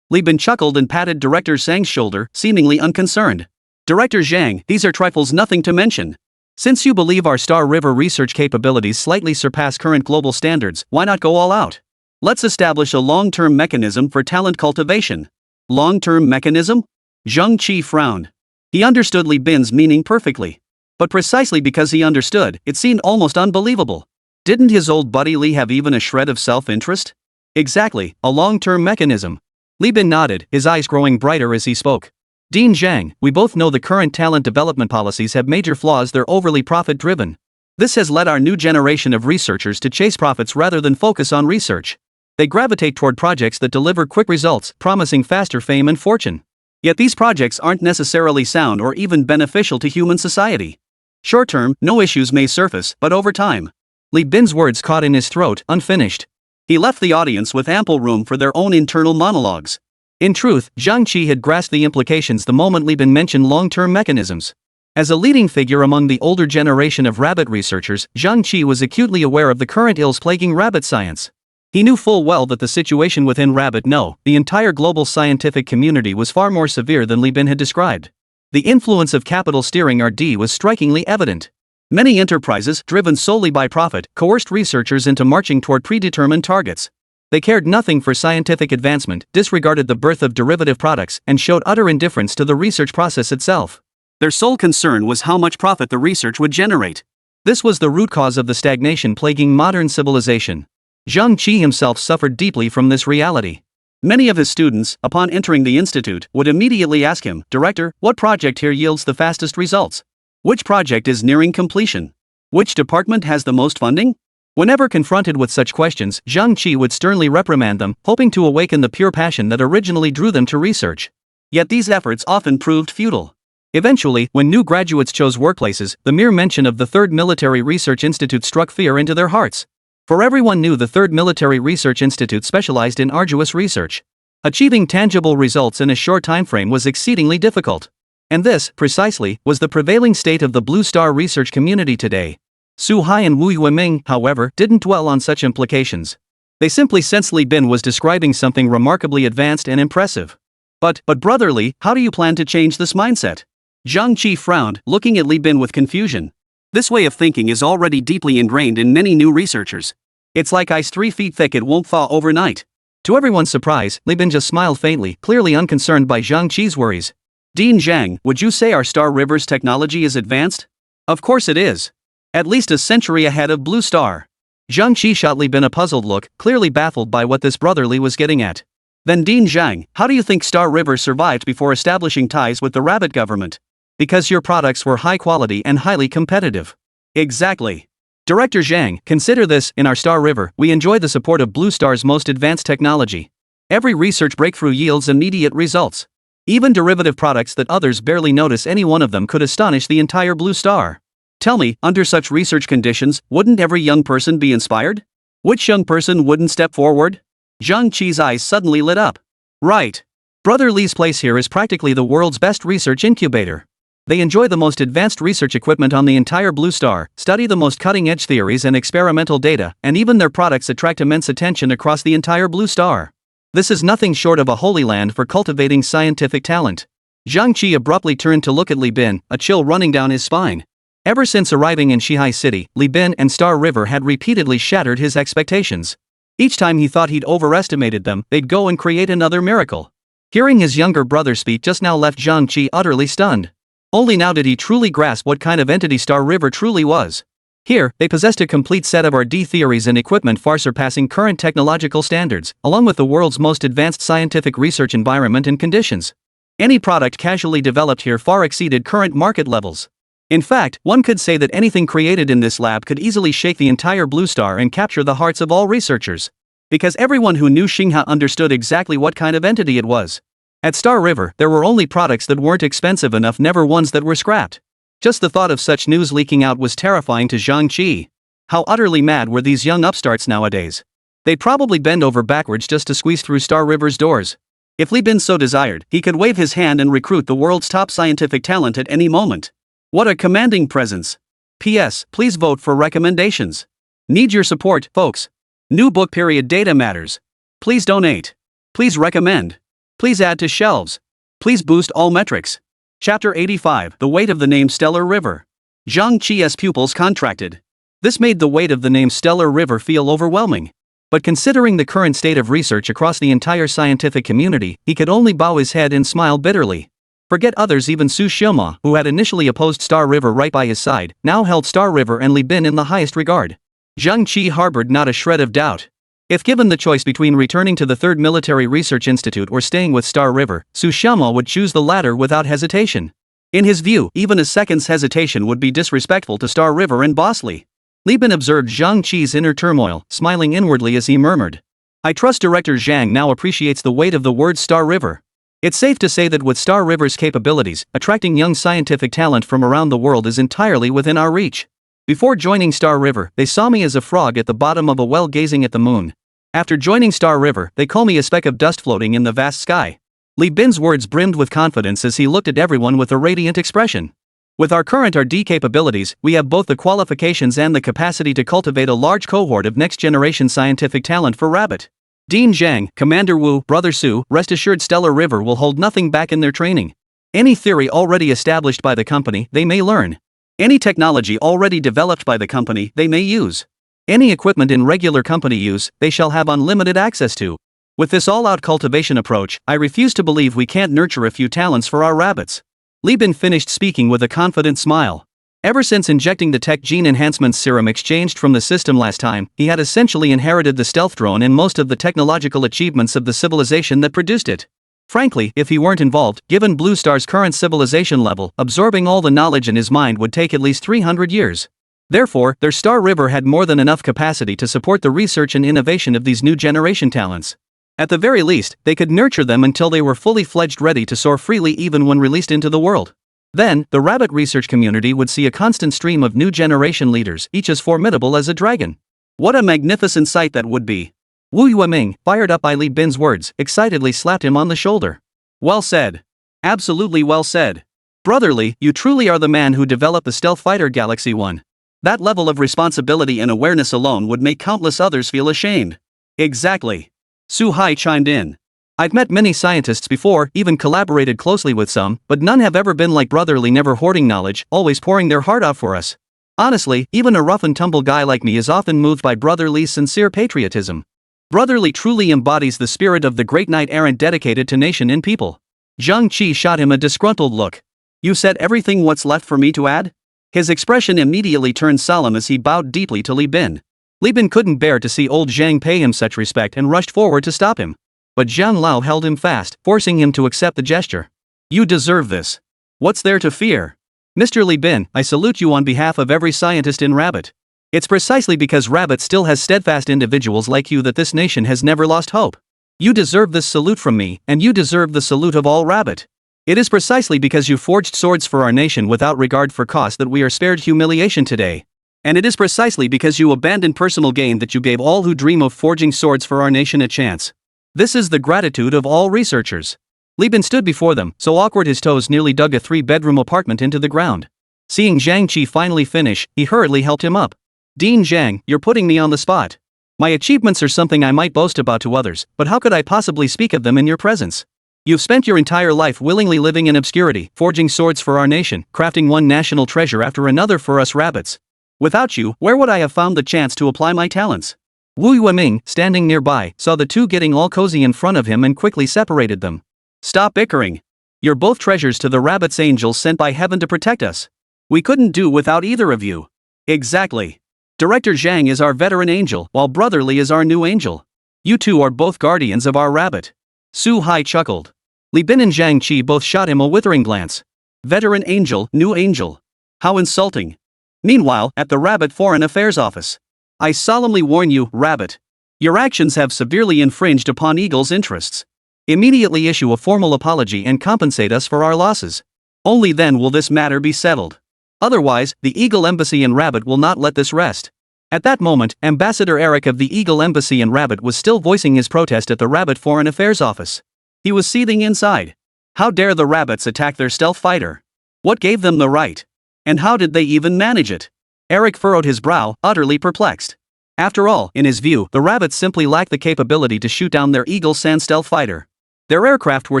Li Bin chuckled and patted Director Zhang's shoulder, seemingly unconcerned. Director Zhang, these are trifles nothing to mention. Since you believe our Star River research capabilities slightly surpass current global standards, why not go all out? Let's establish a long-term mechanism for talent cultivation. Long-term mechanism? Zhang Qi frowned. He understood Li Bin's meaning perfectly. But precisely because he understood, it seemed almost unbelievable. Didn't his old buddy Li have even a shred of self-interest? Exactly, a long-term mechanism. Li Bin nodded, his eyes growing brighter as he spoke. Dean Zhang, we both know the current talent development policies have major flaws. They're overly profit-driven. This has led our new generation of researchers to chase profits rather than focus on research. They gravitate toward projects that deliver quick results, promising faster fame and fortune. Yet these projects aren't necessarily sound or even beneficial to human society. Short-term, no issues may surface, but over time. Li Bin's words caught in his throat, unfinished. He left the audience with ample room for their own internal monologues. In truth, Zhang Qi had grasped the implications the moment Li Bin mentioned long-term mechanisms. As a leading figure among the older generation of rabbit researchers, Zhang Qi was acutely aware of the current ills plaguing rabbit science. He knew full well that the situation within the entire global scientific community was far more severe than Li Bin had described. The influence of capital steering RD was strikingly evident. Many enterprises, driven solely by profit, coerced researchers into marching toward predetermined targets. They cared nothing for scientific advancement, disregarded the birth of derivative products, and showed utter indifference to the research process itself. Their sole concern was how much profit the research would generate. This was the root cause of the stagnation plaguing modern civilization. Zhang Qi himself suffered deeply from this reality. Many of his students, upon entering the institute, would immediately ask him, Director, what project here yields the fastest results? Which project is nearing completion? Which department has the most funding? Whenever confronted with such questions, Zhang Qi would sternly reprimand them, hoping to awaken the pure passion that originally drew them to research. Yet these efforts often proved futile. Eventually, when new graduates chose workplaces, the mere mention of the Third Military Research Institute struck fear into their hearts. For everyone knew the Third Military Research Institute specialized in arduous research. Achieving tangible results in a short time frame was exceedingly difficult. And this, precisely, was the prevailing state of the Blue Star research community today. Su Hai and Wu Yueming, however, didn't dwell on such implications. They simply sensed Li Bin was describing something remarkably advanced and impressive. But Brother Li, how do you plan to change this mindset? Zhang Qi frowned, looking at Li Bin with confusion. This way of thinking is already deeply ingrained in many new researchers. It's like ice 3 feet thick, it won't thaw overnight. To everyone's surprise, Li Bin just smiled faintly, clearly unconcerned by Zhang Qi's worries. Dean Zhang, would you say our Star River's technology is advanced? Of course it is. At least a century ahead of Blue Star. Zhang Qi shot Li Bin a puzzled look, clearly baffled by what this Brother Li was getting at. Then Dean Zhang, how do you think Star River survived before establishing ties with the rabbit government? Because your products were high quality and highly competitive. Exactly. Director Zhang, consider this, in our Star River, we enjoy the support of Blue Star's most advanced technology. Every research breakthrough yields immediate results. Even derivative products that others barely notice, any one of them could astonish the entire Blue Star. Tell me, under such research conditions, wouldn't every young person be inspired? Which young person wouldn't step forward? Zhang Qi's eyes suddenly lit up. Right. Brother Li's place here is practically the world's best research incubator. They enjoy the most advanced research equipment on the entire Blue Star, study the most cutting-edge theories and experimental data, and even their products attract immense attention across the entire Blue Star. This is nothing short of a holy land for cultivating scientific talent. Zhang Qi abruptly turned to look at Li Bin, a chill running down his spine. Ever since arriving in Shihai City, Li Bin and Star River had repeatedly shattered his expectations. Each time he thought he'd overestimated them, they'd go and create another miracle. Hearing his younger brother speak just now left Zhang Qi utterly stunned. Only now did he truly grasp what kind of entity Star River truly was. Here, they possessed a complete set of RD theories and equipment far surpassing current technological standards, along with the world's most advanced scientific research environment and conditions. Any product casually developed here far exceeded current market levels. In fact, one could say that anything created in this lab could easily shake the entire Blue Star and capture the hearts of all researchers. Because everyone who knew Xingha understood exactly what kind of entity it was. At Star River, there were only products that weren't expensive enough, never ones that were scrapped. Just the thought of such news leaking out was terrifying to Zhang Qi. How utterly mad were these young upstarts nowadays? They'd probably bend over backwards just to squeeze through Star River's doors. If Li Bin so desired, he could wave his hand and recruit the world's top scientific talent at any moment. What a commanding presence. P.S. Please vote for recommendations. Need your support, folks. New book period data matters. Please donate. Please recommend. Please add to shelves. Please boost all metrics. Chapter 85 The Weight of the Name Stellar River. Zhang Qi's pupils contracted. This made the weight of the name Stellar River feel overwhelming. But considering the current state of research across the entire scientific community, he could only bow his head and smile bitterly. Forget others, even Su Xioma, who had initially opposed Star River right by his side, now held Star River and Li Bin in the highest regard. Zhang Qi harbored not a shred of doubt. If given the choice between returning to the Third Military Research Institute or staying with Star River, Su Xioma would choose the latter without hesitation. In his view, even a second's hesitation would be disrespectful to Star River and Boss Li. Li Bin observed Zhang Qi's inner turmoil, smiling inwardly as he murmured, "I trust Director Zhang now appreciates the weight of the word Star River." It's safe to say that with Star River's capabilities, attracting young scientific talent from around the world is entirely within our reach. Before joining Star River, they saw me as a frog at the bottom of a well gazing at the moon. After joining Star River, they call me a speck of dust floating in the vast sky. Li Bin's words brimmed with confidence as he looked at everyone with a radiant expression. With our current RD capabilities, we have both the qualifications and the capacity to cultivate a large cohort of next-generation scientific talent for Rabbit. Dean Zhang, Commander Wu, Brother Su, rest assured Stellar River will hold nothing back in their training. Any theory already established by the company, they may learn. Any technology already developed by the company, they may use. Any equipment in regular company use, they shall have unlimited access to. With this all-out cultivation approach, I refuse to believe we can't nurture a few talents for our rabbits. Li Bin finished speaking with a confident smile. Ever since injecting the tech gene enhancement serum exchanged from the system last time, he had essentially inherited the stealth drone and most of the technological achievements of the civilization that produced it. Frankly, if he weren't involved, given Blue Star's current civilization level, absorbing all the knowledge in his mind would take at least 300 years. Therefore, their Star River had more than enough capacity to support the research and innovation of these new generation talents. At the very least, they could nurture them until they were fully fledged, ready to soar freely even when released into the world. Then, the rabbit research community would see a constant stream of new generation leaders, each as formidable as a dragon. What a magnificent sight that would be! Wu Yueming, fired up by Li Bin's words, excitedly slapped him on the shoulder. Well said. Absolutely well said. Brother Li, you truly are the man who developed the stealth fighter Galaxy 1. That level of responsibility and awareness alone would make countless others feel ashamed. Exactly. Su Hai chimed in. I've met many scientists before, even collaborated closely with some, but none have ever been like Brother Li, never hoarding knowledge, always pouring their heart out for us. Honestly, even a rough and tumble guy like me is often moved by Brother Li's sincere patriotism. Brother Li truly embodies the spirit of the great knight-errant dedicated to nation and people. Zhang Qi shot him a disgruntled look. You said everything, what's left for me to add? His expression immediately turned solemn as he bowed deeply to Li Bin. Li Bin couldn't bear to see old Zhang pay him such respect and rushed forward to stop him. But Zhang Lao held him fast, forcing him to accept the gesture. You deserve this. What's there to fear? Mr. Li Bin, I salute you on behalf of every scientist in Rabbit. It's precisely because Rabbit still has steadfast individuals like you that this nation has never lost hope. You deserve this salute from me, and you deserve the salute of all Rabbit. It is precisely because you forged swords for our nation without regard for cost that we are spared humiliation today. And it is precisely because you abandoned personal gain that you gave all who dream of forging swords for our nation a chance. This is the gratitude of all researchers. Li Bin stood before them, so awkward his toes nearly dug a 3-bedroom apartment into the ground. Seeing Zhang Qi finally finish, he hurriedly helped him up. Dean Zhang, you're putting me on the spot. My achievements are something I might boast about to others, but how could I possibly speak of them in your presence? You've spent your entire life willingly living in obscurity, forging swords for our nation, crafting one national treasure after another for us rabbits. Without you, where would I have found the chance to apply my talents? Wu Yueming, standing nearby, saw the two getting all cozy in front of him and quickly separated them. Stop bickering. You're both treasures to the rabbit's angels sent by heaven to protect us. We couldn't do without either of you. Exactly. Director Zhang is our veteran angel, while Brother Li is our new angel. You two are both guardians of our rabbit. Su Hai chuckled. Li Bin and Zhang Qi both shot him a withering glance. Veteran angel, new angel. How insulting. Meanwhile, at the Rabbit Foreign Affairs Office. I solemnly warn you, Rabbit. Your actions have severely infringed upon Eagle's interests. Immediately issue a formal apology and compensate us for our losses. Only then will this matter be settled. Otherwise, the Eagle Embassy in Rabbit will not let this rest. At that moment, Ambassador Eric of the Eagle Embassy in Rabbit was still voicing his protest at the Rabbit Foreign Affairs Office. He was seething inside. How dare the rabbits attack their stealth fighter? What gave them the right? And how did they even manage it? Eric furrowed his brow, utterly perplexed. After all, in his view, the rabbits simply lacked the capability to shoot down their Eagle Sand stealth fighter. Their aircraft were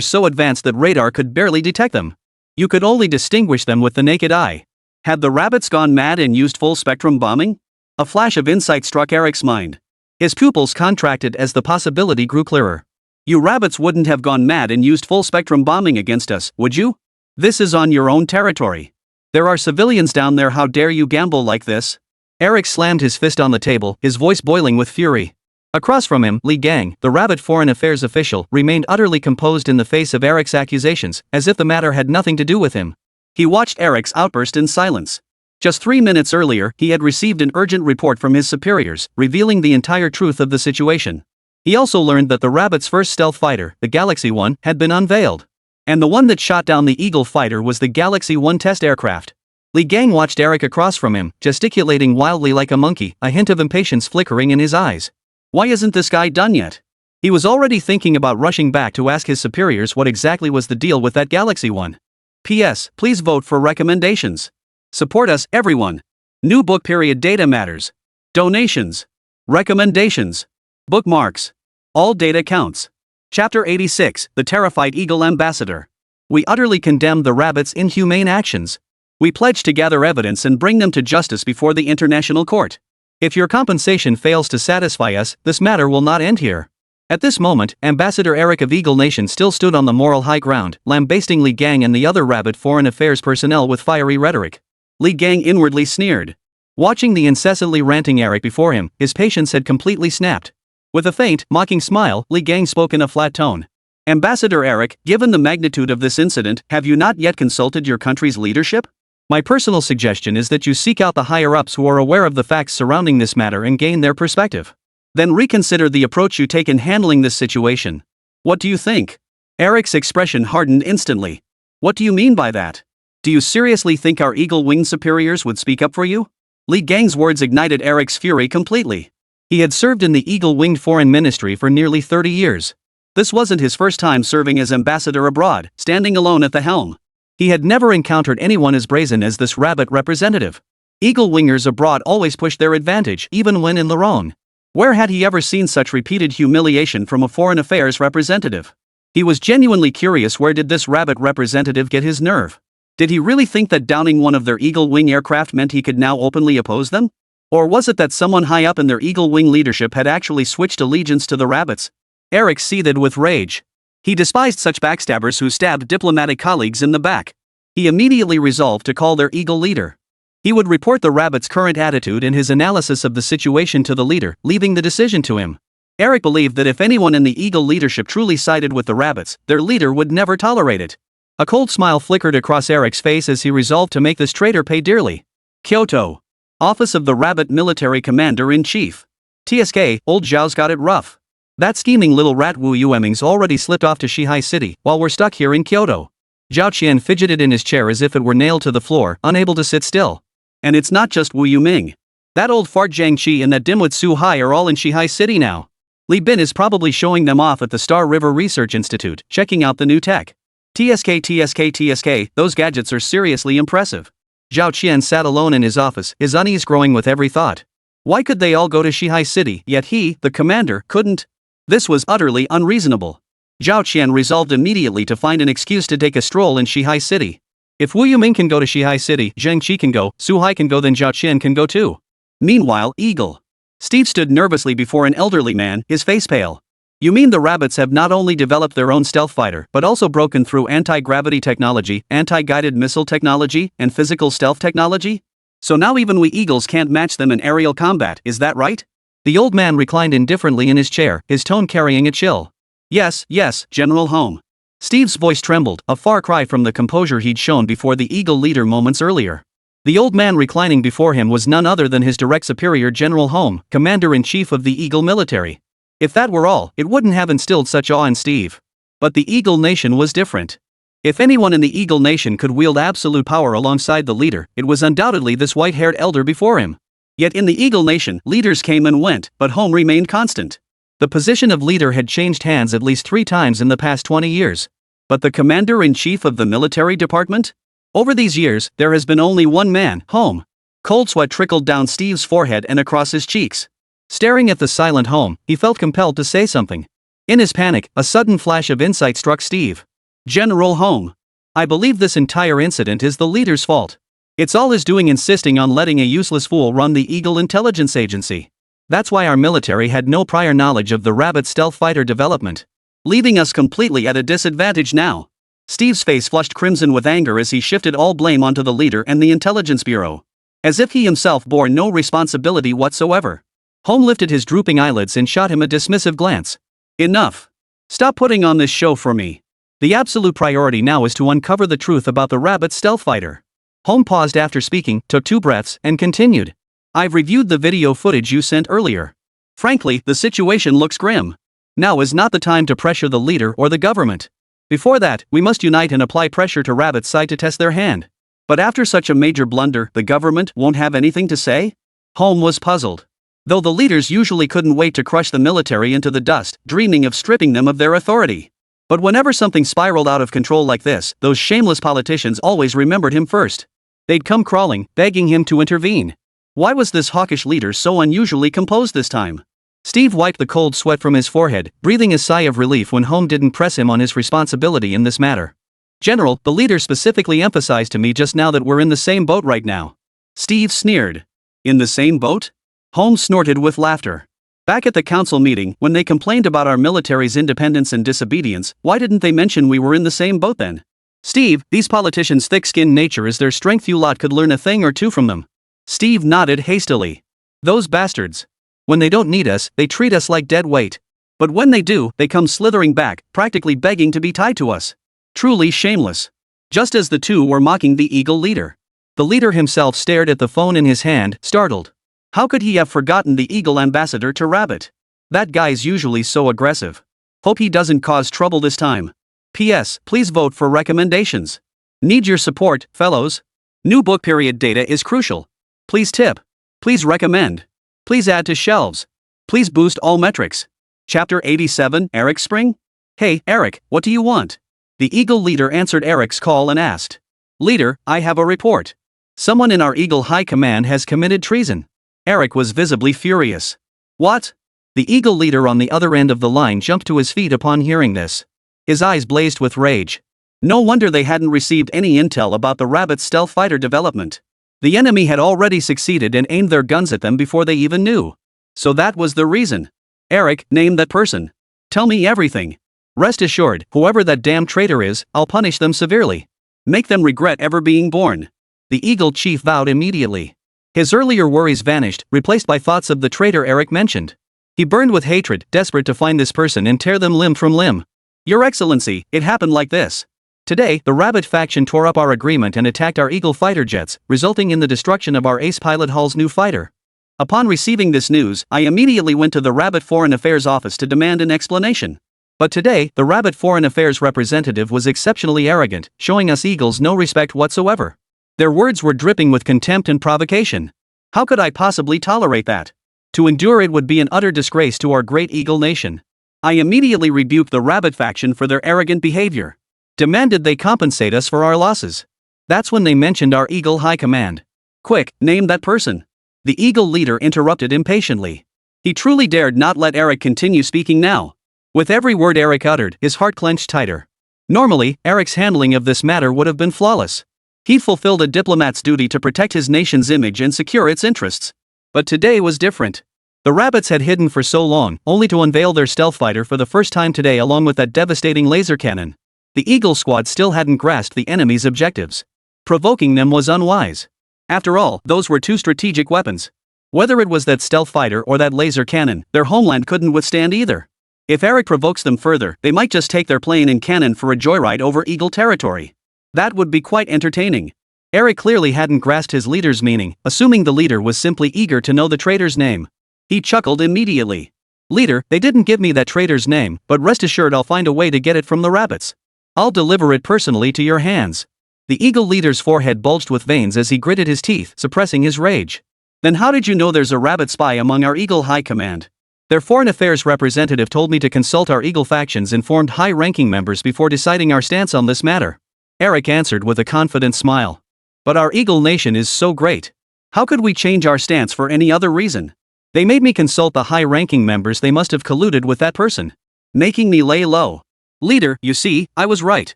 so advanced that radar could barely detect them. You could only distinguish them with the naked eye. Had the rabbits gone mad and used full-spectrum bombing? A flash of insight struck Eric's mind. His pupils contracted as the possibility grew clearer. You rabbits wouldn't have gone mad and used full-spectrum bombing against us, would you? This is on your own territory. There are civilians down there, how dare you gamble like this? Eric slammed his fist on the table, his voice boiling with fury. Across from him, Li Gang, the rabbit foreign affairs official, remained utterly composed in the face of Eric's accusations, as if the matter had nothing to do with him. He watched Eric's outburst in silence. Just 3 minutes earlier, he had received an urgent report from his superiors, revealing the entire truth of the situation. He also learned that the rabbit's first stealth fighter, the Galaxy 1, had been unveiled. And the one that shot down the Eagle fighter was the Galaxy 1 test aircraft. Li Gang watched Eric across from him, gesticulating wildly like a monkey, a hint of impatience flickering in his eyes. Why isn't this guy done yet? He was already thinking about rushing back to ask his superiors what exactly was the deal with that Galaxy 1. P.S. Please vote for recommendations. Support us, everyone. New book period data matters. Donations. Recommendations. Bookmarks. All data counts. Chapter 86, The Terrified Eagle Ambassador. We utterly condemn the rabbits' inhumane actions. We pledge to gather evidence and bring them to justice before the International Court. If your compensation fails to satisfy us, this matter will not end here. At this moment, Ambassador Eric of Eagle Nation still stood on the moral high ground, lambasting Li Gang and the other rabbit foreign affairs personnel with fiery rhetoric. Li Gang inwardly sneered. Watching the incessantly ranting Eric before him, his patience had completely snapped. With a faint, mocking smile, Li Gang spoke in a flat tone. Ambassador Eric, given the magnitude of this incident, have you not yet consulted your country's leadership? My personal suggestion is that you seek out the higher-ups who are aware of the facts surrounding this matter and gain their perspective. Then reconsider the approach you take in handling this situation. What do you think? Eric's expression hardened instantly. What do you mean by that? Do you seriously think our eagle-winged superiors would speak up for you? Li Gang's words ignited Eric's fury completely. He had served in the eagle-winged foreign ministry for nearly 30 years. This wasn't his first time serving as ambassador abroad, standing alone at the helm. He had never encountered anyone as brazen as this rabbit representative. Eagle-wingers abroad always push their advantage, even when in their own. Where had he ever seen such repeated humiliation from a foreign affairs representative? He was genuinely curious, where did this rabbit representative get his nerve? Did he really think that downing one of their Eagle Wing aircraft meant he could now openly oppose them? Or was it that someone high up in their Eagle Wing leadership had actually switched allegiance to the rabbits? Eric seethed with rage. He despised such backstabbers who stabbed diplomatic colleagues in the back. He immediately resolved to call their Eagle leader. He would report the rabbit's current attitude and his analysis of the situation to the leader, leaving the decision to him. Eric believed that if anyone in the Eagle leadership truly sided with the rabbits, their leader would never tolerate it. A cold smile flickered across Eric's face as he resolved to make this traitor pay dearly. Kyoto. Office of the Rabbit Military Commander-in-Chief. TSK, old Zhao's got it rough. That scheming little rat Wu Yueming's already slipped off to Shihai City, while we're stuck here in Kyoto. Zhao Qian fidgeted in his chair as if it were nailed to the floor, unable to sit still. And it's not just Wu Yuming. That old fart Zhang Qi and that dimwit Su Hai are all in Shihai City now. Li Bin is probably showing them off at the Star River Research Institute, checking out the new tech. TSK, those gadgets are seriously impressive. Zhao Qian sat alone in his office, his unease growing with every thought. Why could they all go to Shihai City, yet he, the commander, couldn't? This was utterly unreasonable. Zhao Qian resolved immediately to find an excuse to take a stroll in Shihai City. If Wu Yuming can go to Shihai City, Zhang Qi can go, Su Hai can go, then Zhao Qian can go too. Meanwhile, Eagle. Steve stood nervously before an elderly man, his face pale. You mean the rabbits have not only developed their own stealth fighter, but also broken through anti-gravity technology, anti-guided missile technology, and physical stealth technology? So now even we eagles can't match them in aerial combat, is that right? The old man reclined indifferently in his chair, his tone carrying a chill. Yes, General Home. Steve's voice trembled, a far cry from the composure he'd shown before the Eagle leader moments earlier. The old man reclining before him was none other than his direct superior, General Home, Commander-in-Chief of the Eagle military. If that were all, it wouldn't have instilled such awe in Steve. But the Eagle Nation was different. If anyone in the Eagle Nation could wield absolute power alongside the leader, it was undoubtedly this white-haired elder before him. Yet in the Eagle Nation, leaders came and went, but Home remained constant. The position of leader had changed hands at least 3 times in the past 20 years. But the commander-in-chief of the military department? Over these years, there has been only one man, Home. Cold sweat trickled down Steve's forehead and across his cheeks. Staring at the silent Home, he felt compelled to say something. In his panic, a sudden flash of insight struck Steve. General Home. I believe this entire incident is the leader's fault. It's all his doing insisting on letting a useless fool run the Eagle Intelligence Agency. That's why our military had no prior knowledge of the Rabbit stealth fighter development. Leaving us completely at a disadvantage now. Steve's face flushed crimson with anger as he shifted all blame onto the leader and the Intelligence Bureau. As if he himself bore no responsibility whatsoever. Home lifted his drooping eyelids and shot him a dismissive glance. Enough. Stop putting on this show for me. The absolute priority now is to uncover the truth about the Rabbit stealth fighter. Home paused after speaking, took 2 breaths, and continued. I've reviewed the video footage you sent earlier. Frankly, the situation looks grim. Now is not the time to pressure the leader or the government. Before that, we must unite and apply pressure to Rabbit's side to test their hand. But after such a major blunder, the government won't have anything to say? Home was puzzled. Though the leaders usually couldn't wait to crush the military into the dust, dreaming of stripping them of their authority. But whenever something spiraled out of control like this, those shameless politicians always remembered him first. They'd come crawling, begging him to intervene. Why was this hawkish leader so unusually composed this time? Steve wiped the cold sweat from his forehead, breathing a sigh of relief when Home didn't press him on his responsibility in this matter. General, the leader specifically emphasized to me just now that we're in the same boat right now. Steve sneered. In the same boat? Home snorted with laughter. Back at the council meeting, when they complained about our military's independence and disobedience, why didn't they mention we were in the same boat then? Steve, these politicians' thick-skinned nature is their strength. You lot could learn a thing or two from them. Steve nodded hastily. Those bastards. When they don't need us, they treat us like dead weight. But when they do, they come slithering back, practically begging to be tied to us. Truly shameless. Just as the two were mocking the Eagle leader. The leader himself stared at the phone in his hand, startled. How could he have forgotten the Eagle ambassador to Rabbit? That guy's usually so aggressive. Hope he doesn't cause trouble this time. P.S. Please vote for recommendations. Need your support, fellows. New book period data is crucial. Please tip. Please recommend. Please add to shelves. Please boost all metrics. Chapter 87, Eric Spring? Hey, Eric, what do you want? The Eagle leader answered Eric's call and asked. Leader, I have a report. Someone in our Eagle High Command has committed treason. Eric was visibly furious. What? The Eagle leader on the other end of the line jumped to his feet upon hearing this. His eyes blazed with rage. No wonder they hadn't received any intel about the Rabbit stealth fighter development. The enemy had already succeeded and aimed their guns at them before they even knew. So that was the reason. Eric, name that person. Tell me everything. Rest assured, whoever that damn traitor is, I'll punish them severely. Make them regret ever being born. The Eagle chief vowed immediately. His earlier worries vanished, replaced by thoughts of the traitor Eric mentioned. He burned with hatred, desperate to find this person and tear them limb from limb. Your Excellency, it happened like this. Today, the Rabbit faction tore up our agreement and attacked our Eagle fighter jets, resulting in the destruction of our ace pilot Hall's new fighter. Upon receiving this news, I immediately went to the Rabbit Foreign Affairs office to demand an explanation. But today, the Rabbit Foreign Affairs representative was exceptionally arrogant, showing us Eagles no respect whatsoever. Their words were dripping with contempt and provocation. How could I possibly tolerate that? To endure it would be an utter disgrace to our great Eagle nation. I immediately rebuked the Rabbit faction for their arrogant behavior. Demanded they compensate us for our losses. That's when they mentioned our Eagle High Command. Quick, name that person. The Eagle leader interrupted impatiently. He truly dared not let Eric continue speaking now. With every word Eric uttered, his heart clenched tighter. Normally, Eric's handling of this matter would have been flawless. He fulfilled a diplomat's duty to protect his nation's image and secure its interests. But today was different. The Rabbits had hidden for so long, only to unveil their stealth fighter for the first time today along with that devastating laser cannon. The Eagle squad still hadn't grasped the enemy's objectives. Provoking them was unwise. After all, those were 2 strategic weapons. Whether it was that stealth fighter or that laser cannon, their homeland couldn't withstand either. If Eric provokes them further, they might just take their plane and cannon for a joyride over Eagle territory. That would be quite entertaining. Eric clearly hadn't grasped his leader's meaning, assuming the leader was simply eager to know the traitor's name. He chuckled immediately. Leader, they didn't give me that traitor's name, but rest assured I'll find a way to get it from the Rabbits. I'll deliver it personally to your hands. The Eagle leader's forehead bulged with veins as he gritted his teeth, suppressing his rage. Then how did you know there's a Rabbit spy among our Eagle High Command? Their foreign affairs representative told me to consult our Eagle faction's informed high-ranking members before deciding our stance on this matter. Eric answered with a confident smile. But our Eagle nation is so great. How could we change our stance for any other reason? They made me consult the high-ranking members. They must have colluded with that person, making me lay low. Leader, you see, I was right.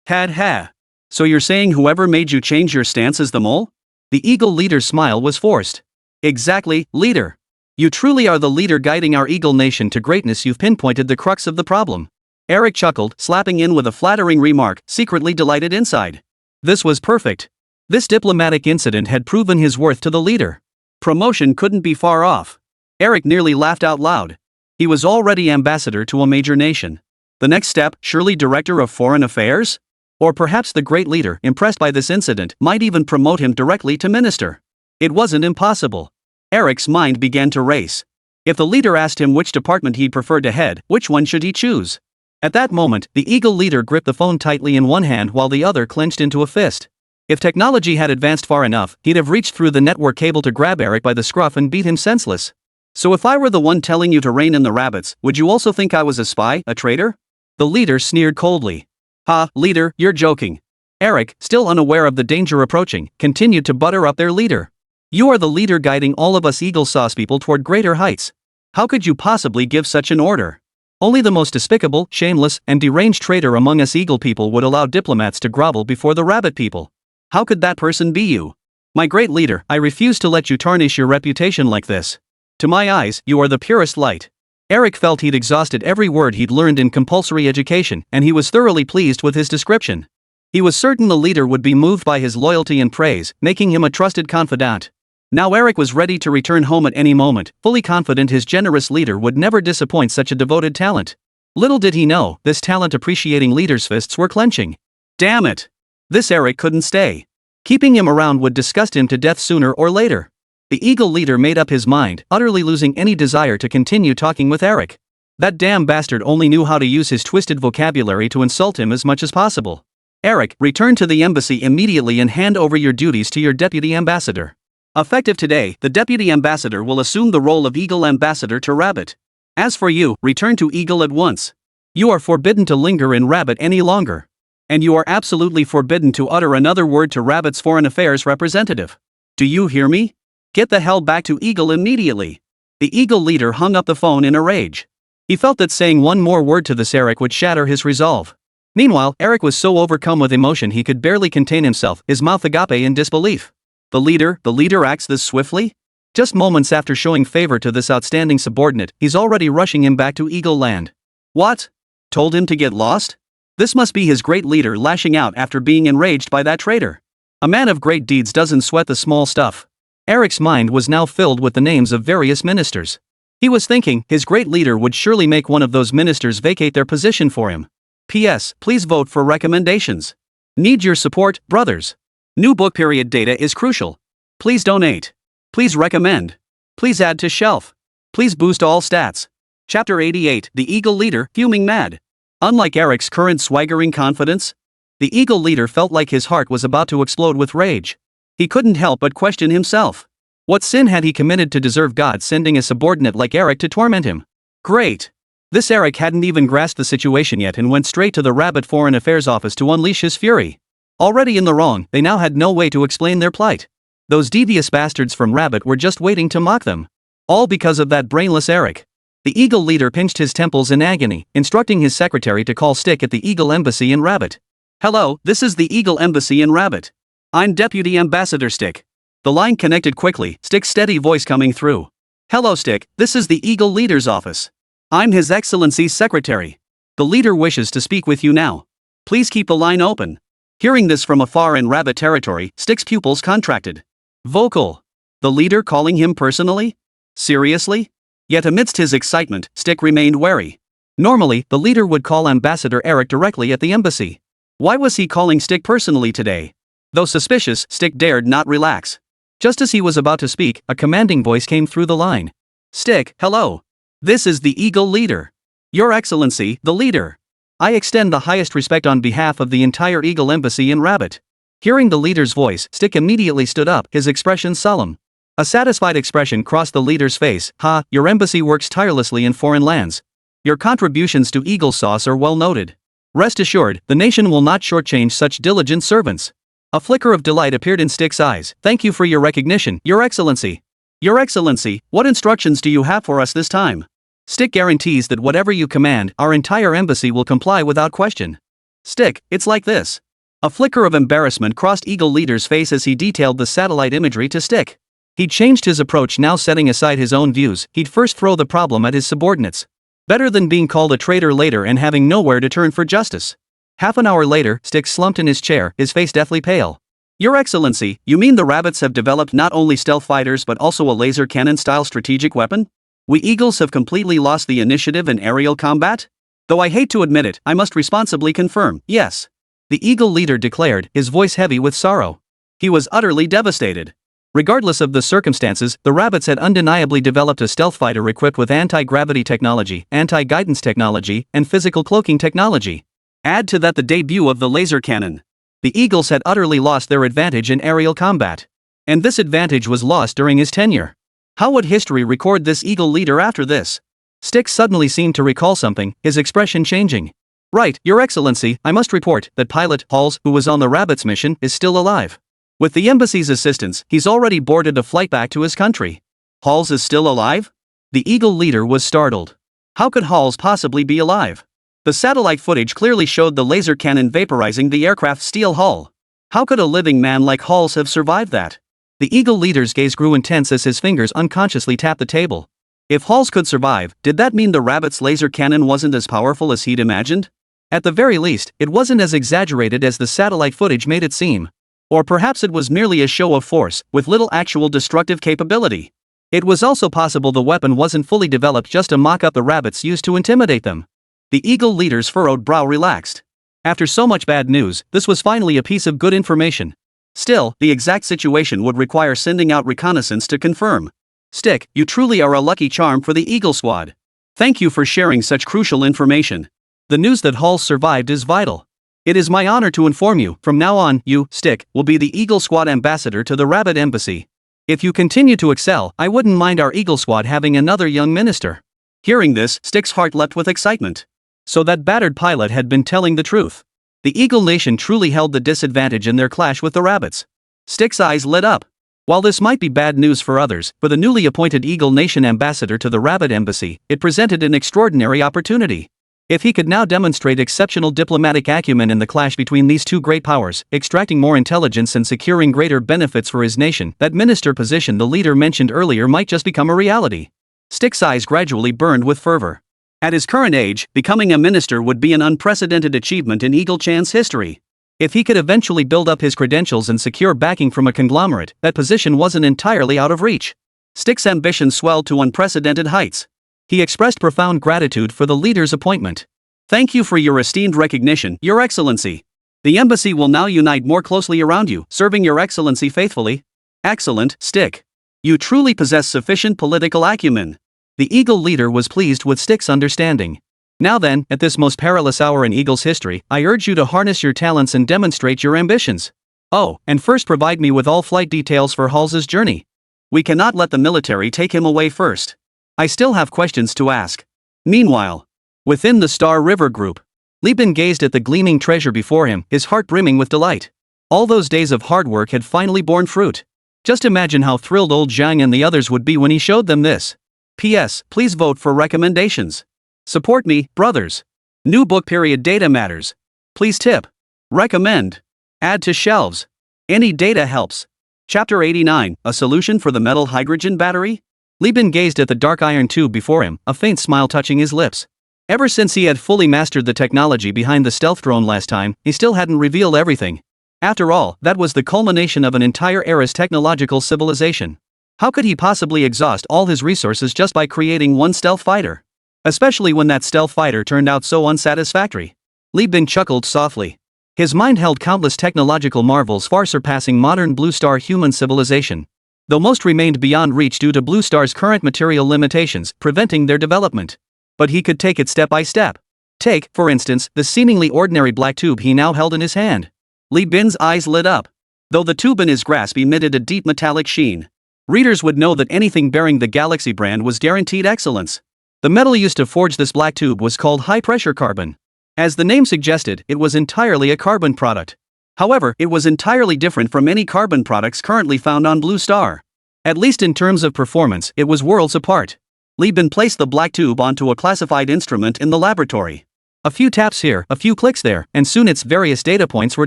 Ha. So you're saying whoever made you change your stance is the mole? The Eagle leader's smile was forced. Exactly, leader. You truly are the leader guiding our Eagle nation to greatness. You've pinpointed the crux of the problem. Eric chuckled, slapping in with a flattering remark, secretly delighted inside. This was perfect. This diplomatic incident had proven his worth to the leader. Promotion couldn't be far off. Eric nearly laughed out loud. He was already ambassador to a major nation. The next step, surely director of foreign affairs? Or perhaps the great leader, impressed by this incident, might even promote him directly to minister. It wasn't impossible. Eric's mind began to race. If the leader asked him which department he'd prefer to head, which one should he choose? At that moment, the Eagle leader gripped the phone tightly in one hand while the other clenched into a fist. If technology had advanced far enough, he'd have reached through the network cable to grab Eric by the scruff and beat him senseless. So if I were the one telling you to rein in the rabbits, would you also think I was a spy, a traitor? The leader sneered coldly. Ha, leader, you're joking. Eric, still unaware of the danger approaching, continued to butter up their leader. You are the leader guiding all of us Eagle sauce people toward greater heights. How could you possibly give such an order? Only the most despicable, shameless, and deranged traitor among us Eagle people would allow diplomats to grovel before the rabbit people. How could that person be you? My great leader, I refuse to let you tarnish your reputation like this. To my eyes, you are the purest light. Eric felt he'd exhausted every word he'd learned in compulsory education, and he was thoroughly pleased with his description. He was certain the leader would be moved by his loyalty and praise, making him a trusted confidant. Now Eric was ready to return home at any moment, fully confident his generous leader would never disappoint such a devoted talent. Little did he know, this talent-appreciating leader's fists were clenching. Damn it! This Eric couldn't stay. Keeping him around would disgust him to death sooner or later. The Eagle leader made up his mind, utterly losing any desire to continue talking with Eric. That damn bastard only knew how to use his twisted vocabulary to insult him as much as possible. Eric, return to the embassy immediately and hand over your duties to your deputy ambassador. Effective today, the deputy ambassador will assume the role of Eagle ambassador to Rabbit. As for you, return to Eagle at once. You are forbidden to linger in Rabbit any longer. And you are absolutely forbidden to utter another word to Rabbit's foreign affairs representative. Do you hear me? Get the hell back to Eagle immediately. The Eagle leader hung up the phone in a rage. He felt that saying one more word to this Eric would shatter his resolve. Meanwhile, Eric was so overcome with emotion he could barely contain himself, his mouth agape in disbelief. The leader acts this swiftly? Just moments after showing favor to this outstanding subordinate, he's already rushing him back to Eagle Land. What? Told him to get lost? This must be his great leader lashing out after being enraged by that traitor. A man of great deeds doesn't sweat the small stuff. Eric's mind was now filled with the names of various ministers. He was thinking his great leader would surely make one of those ministers vacate their position for him. P.S. Please vote for recommendations. Need your support, brothers. New book period data is crucial. Please donate. Please recommend. Please add to shelf. Please boost all stats. Chapter 88, The Eagle Leader, Fuming Mad. Unlike Eric's current swaggering confidence, the Eagle leader felt like his heart was about to explode with rage. He couldn't help but question himself. What sin had he committed to deserve God sending a subordinate like Eric to torment him? Great. This Eric hadn't even grasped the situation yet and went straight to the Rabbit Foreign Affairs office to unleash his fury. Already in the wrong, they now had no way to explain their plight. Those devious bastards from Rabbit were just waiting to mock them. All because of that brainless Eric. The Eagle leader pinched his temples in agony, instructing his secretary to call Stick at the Eagle Embassy in Rabbit. Hello, this is the Eagle Embassy in Rabbit. I'm Deputy Ambassador Stick. The line connected quickly, Stick's steady voice coming through. Hello Stick, this is the Eagle leader's office. I'm His Excellency's secretary. The leader wishes to speak with you now. Please keep the line open. Hearing this from afar in Rabbit territory, Stick's pupils contracted. Vocal. The leader calling him personally? Seriously? Yet amidst his excitement, Stick remained wary. Normally, the leader would call Ambassador Eric directly at the embassy. Why was he calling Stick personally today? Though suspicious, Stick dared not relax. Just as he was about to speak, a commanding voice came through the line. Stick, hello. This is the Eagle leader. Your Excellency, the leader. I extend the highest respect on behalf of the entire Eagle Embassy in Rabbit. Hearing the leader's voice, Stick immediately stood up, his expression solemn. A satisfied expression crossed the leader's face. Ha, your embassy works tirelessly in foreign lands. Your contributions to Eagle Sauce are well noted. Rest assured, the nation will not shortchange such diligent servants. A flicker of delight appeared in Stick's eyes. Thank you for your recognition, Your Excellency. Your Excellency, what instructions do you have for us this time? Stick guarantees that whatever you command, our entire embassy will comply without question. Stick, it's like this. A flicker of embarrassment crossed Eagle Leader's face as he detailed the satellite imagery to Stick. He'd changed his approach, now setting aside his own views. He'd first throw the problem at his subordinates. Better than being called a traitor later and having nowhere to turn for justice. Half an hour later, Stick slumped in his chair, his face deathly pale. Your Excellency, you mean the rabbits have developed not only stealth fighters but also a laser cannon-style strategic weapon? We Eagles have completely lost the initiative in aerial combat? Though I hate to admit it, I must responsibly confirm, yes. The Eagle Leader declared, his voice heavy with sorrow. He was utterly devastated. Regardless of the circumstances, the rabbits had undeniably developed a stealth fighter equipped with anti-gravity technology, anti-guidance technology, and physical cloaking technology. Add to that the debut of the laser cannon. The Eagles had utterly lost their advantage in aerial combat. And this advantage was lost during his tenure. How would history record this Eagle Leader after this? Stick suddenly seemed to recall something, his expression changing. Right, Your Excellency, I must report that pilot Halls, who was on the rabbits mission, is still alive. With the embassy's assistance, he's already boarded a flight back to his country. Halls is still alive? The Eagle Leader was startled. How could Halls possibly be alive? The satellite footage clearly showed the laser cannon vaporizing the aircraft's steel hull. How could a living man like Halls have survived that? The Eagle Leader's gaze grew intense as his fingers unconsciously tapped the table. If Halls could survive, did that mean the rabbit's laser cannon wasn't as powerful as he'd imagined? At the very least, it wasn't as exaggerated as the satellite footage made it seem. Or perhaps it was merely a show of force, with little actual destructive capability. It was also possible the weapon wasn't fully developed just to mock up the rabbits used to intimidate them. The Eagle Leader's furrowed brow relaxed. After so much bad news, this was finally a piece of good information. Still, the exact situation would require sending out reconnaissance to confirm. Stick, you truly are a lucky charm for the Eagle Squad. Thank you for sharing such crucial information. The news that Halls survived is vital. It is my honor to inform you, from now on, you, Stick, will be the Eagle Squad ambassador to the Rabbit Embassy. If you continue to excel, I wouldn't mind our Eagle Squad having another young minister. Hearing this, Stick's heart leapt with excitement. So that battered pilot had been telling the truth. The Eagle Nation truly held the disadvantage in their clash with the rabbits. Stick's eyes lit up. While this might be bad news for others, for the newly appointed Eagle Nation ambassador to the Rabbit Embassy, it presented an extraordinary opportunity. If he could now demonstrate exceptional diplomatic acumen in the clash between these two great powers, extracting more intelligence and securing greater benefits for his nation, that minister position the leader mentioned earlier might just become a reality. Stick's eyes gradually burned with fervor. At his current age, becoming a minister would be an unprecedented achievement in Eagle Chan's history. If he could eventually build up his credentials and secure backing from a conglomerate, that position wasn't entirely out of reach. Stick's ambition swelled to unprecedented heights. He expressed profound gratitude for the leader's appointment. Thank you for your esteemed recognition, Your Excellency. The embassy will now unite more closely around you, serving Your Excellency faithfully. Excellent, Stick. You truly possess sufficient political acumen. The Eagle Leader was pleased with Stick's understanding. Now then, at this most perilous hour in Eagle's history, I urge you to harness your talents and demonstrate your ambitions. Oh, and first provide me with all flight details for Hall's journey. We cannot let the military take him away first. I still have questions to ask. Meanwhile, within the Star River Group, Li Bin gazed at the gleaming treasure before him, his heart brimming with delight. All those days of hard work had finally borne fruit. Just imagine how thrilled old Zhang and the others would be when he showed them this. P.S. Please vote for recommendations. Support me, brothers. New book period data matters. Please tip. Recommend. Add to shelves. Any data helps. Chapter 89, A Solution for the Metal Hydrogen Battery? Li Bin gazed at the dark iron tube before him, a faint smile touching his lips. Ever since he had fully mastered the technology behind the stealth drone last time, he still hadn't revealed everything. After all, that was the culmination of an entire era's technological civilization. How could he possibly exhaust all his resources just by creating one stealth fighter? Especially when that stealth fighter turned out so unsatisfactory. Li Bin chuckled softly. His mind held countless technological marvels far surpassing modern Blue Star human civilization. Though most remained beyond reach due to Blue Star's current material limitations, preventing their development. But he could take it step by step. Take, for instance, the seemingly ordinary black tube he now held in his hand. Li Bin's eyes lit up. Though the tube in his grasp emitted a deep metallic sheen. Readers would know that anything bearing the Galaxy brand was guaranteed excellence. The metal used to forge this black tube was called high-pressure carbon. As the name suggested, it was entirely a carbon product. However, it was entirely different from any carbon products currently found on Blue Star. At least in terms of performance, it was worlds apart. Li Bin placed the black tube onto a classified instrument in the laboratory. A few taps here, a few clicks there, and soon its various data points were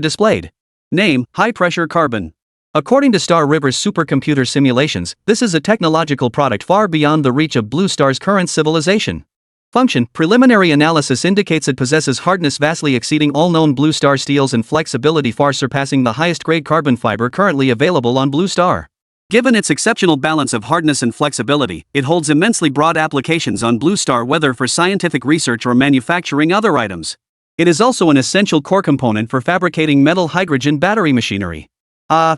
displayed. Name: high-pressure carbon. According to Star River's supercomputer simulations, this is a technological product far beyond the reach of Blue Star's current civilization. Function: preliminary analysis indicates it possesses hardness vastly exceeding all known Blue Star steels and flexibility far surpassing the highest grade carbon fiber currently available on Blue Star. Given its exceptional balance of hardness and flexibility, it holds immensely broad applications on Blue Star, whether for scientific research or manufacturing other items. It is also an essential core component for fabricating metal hydrogen battery machinery.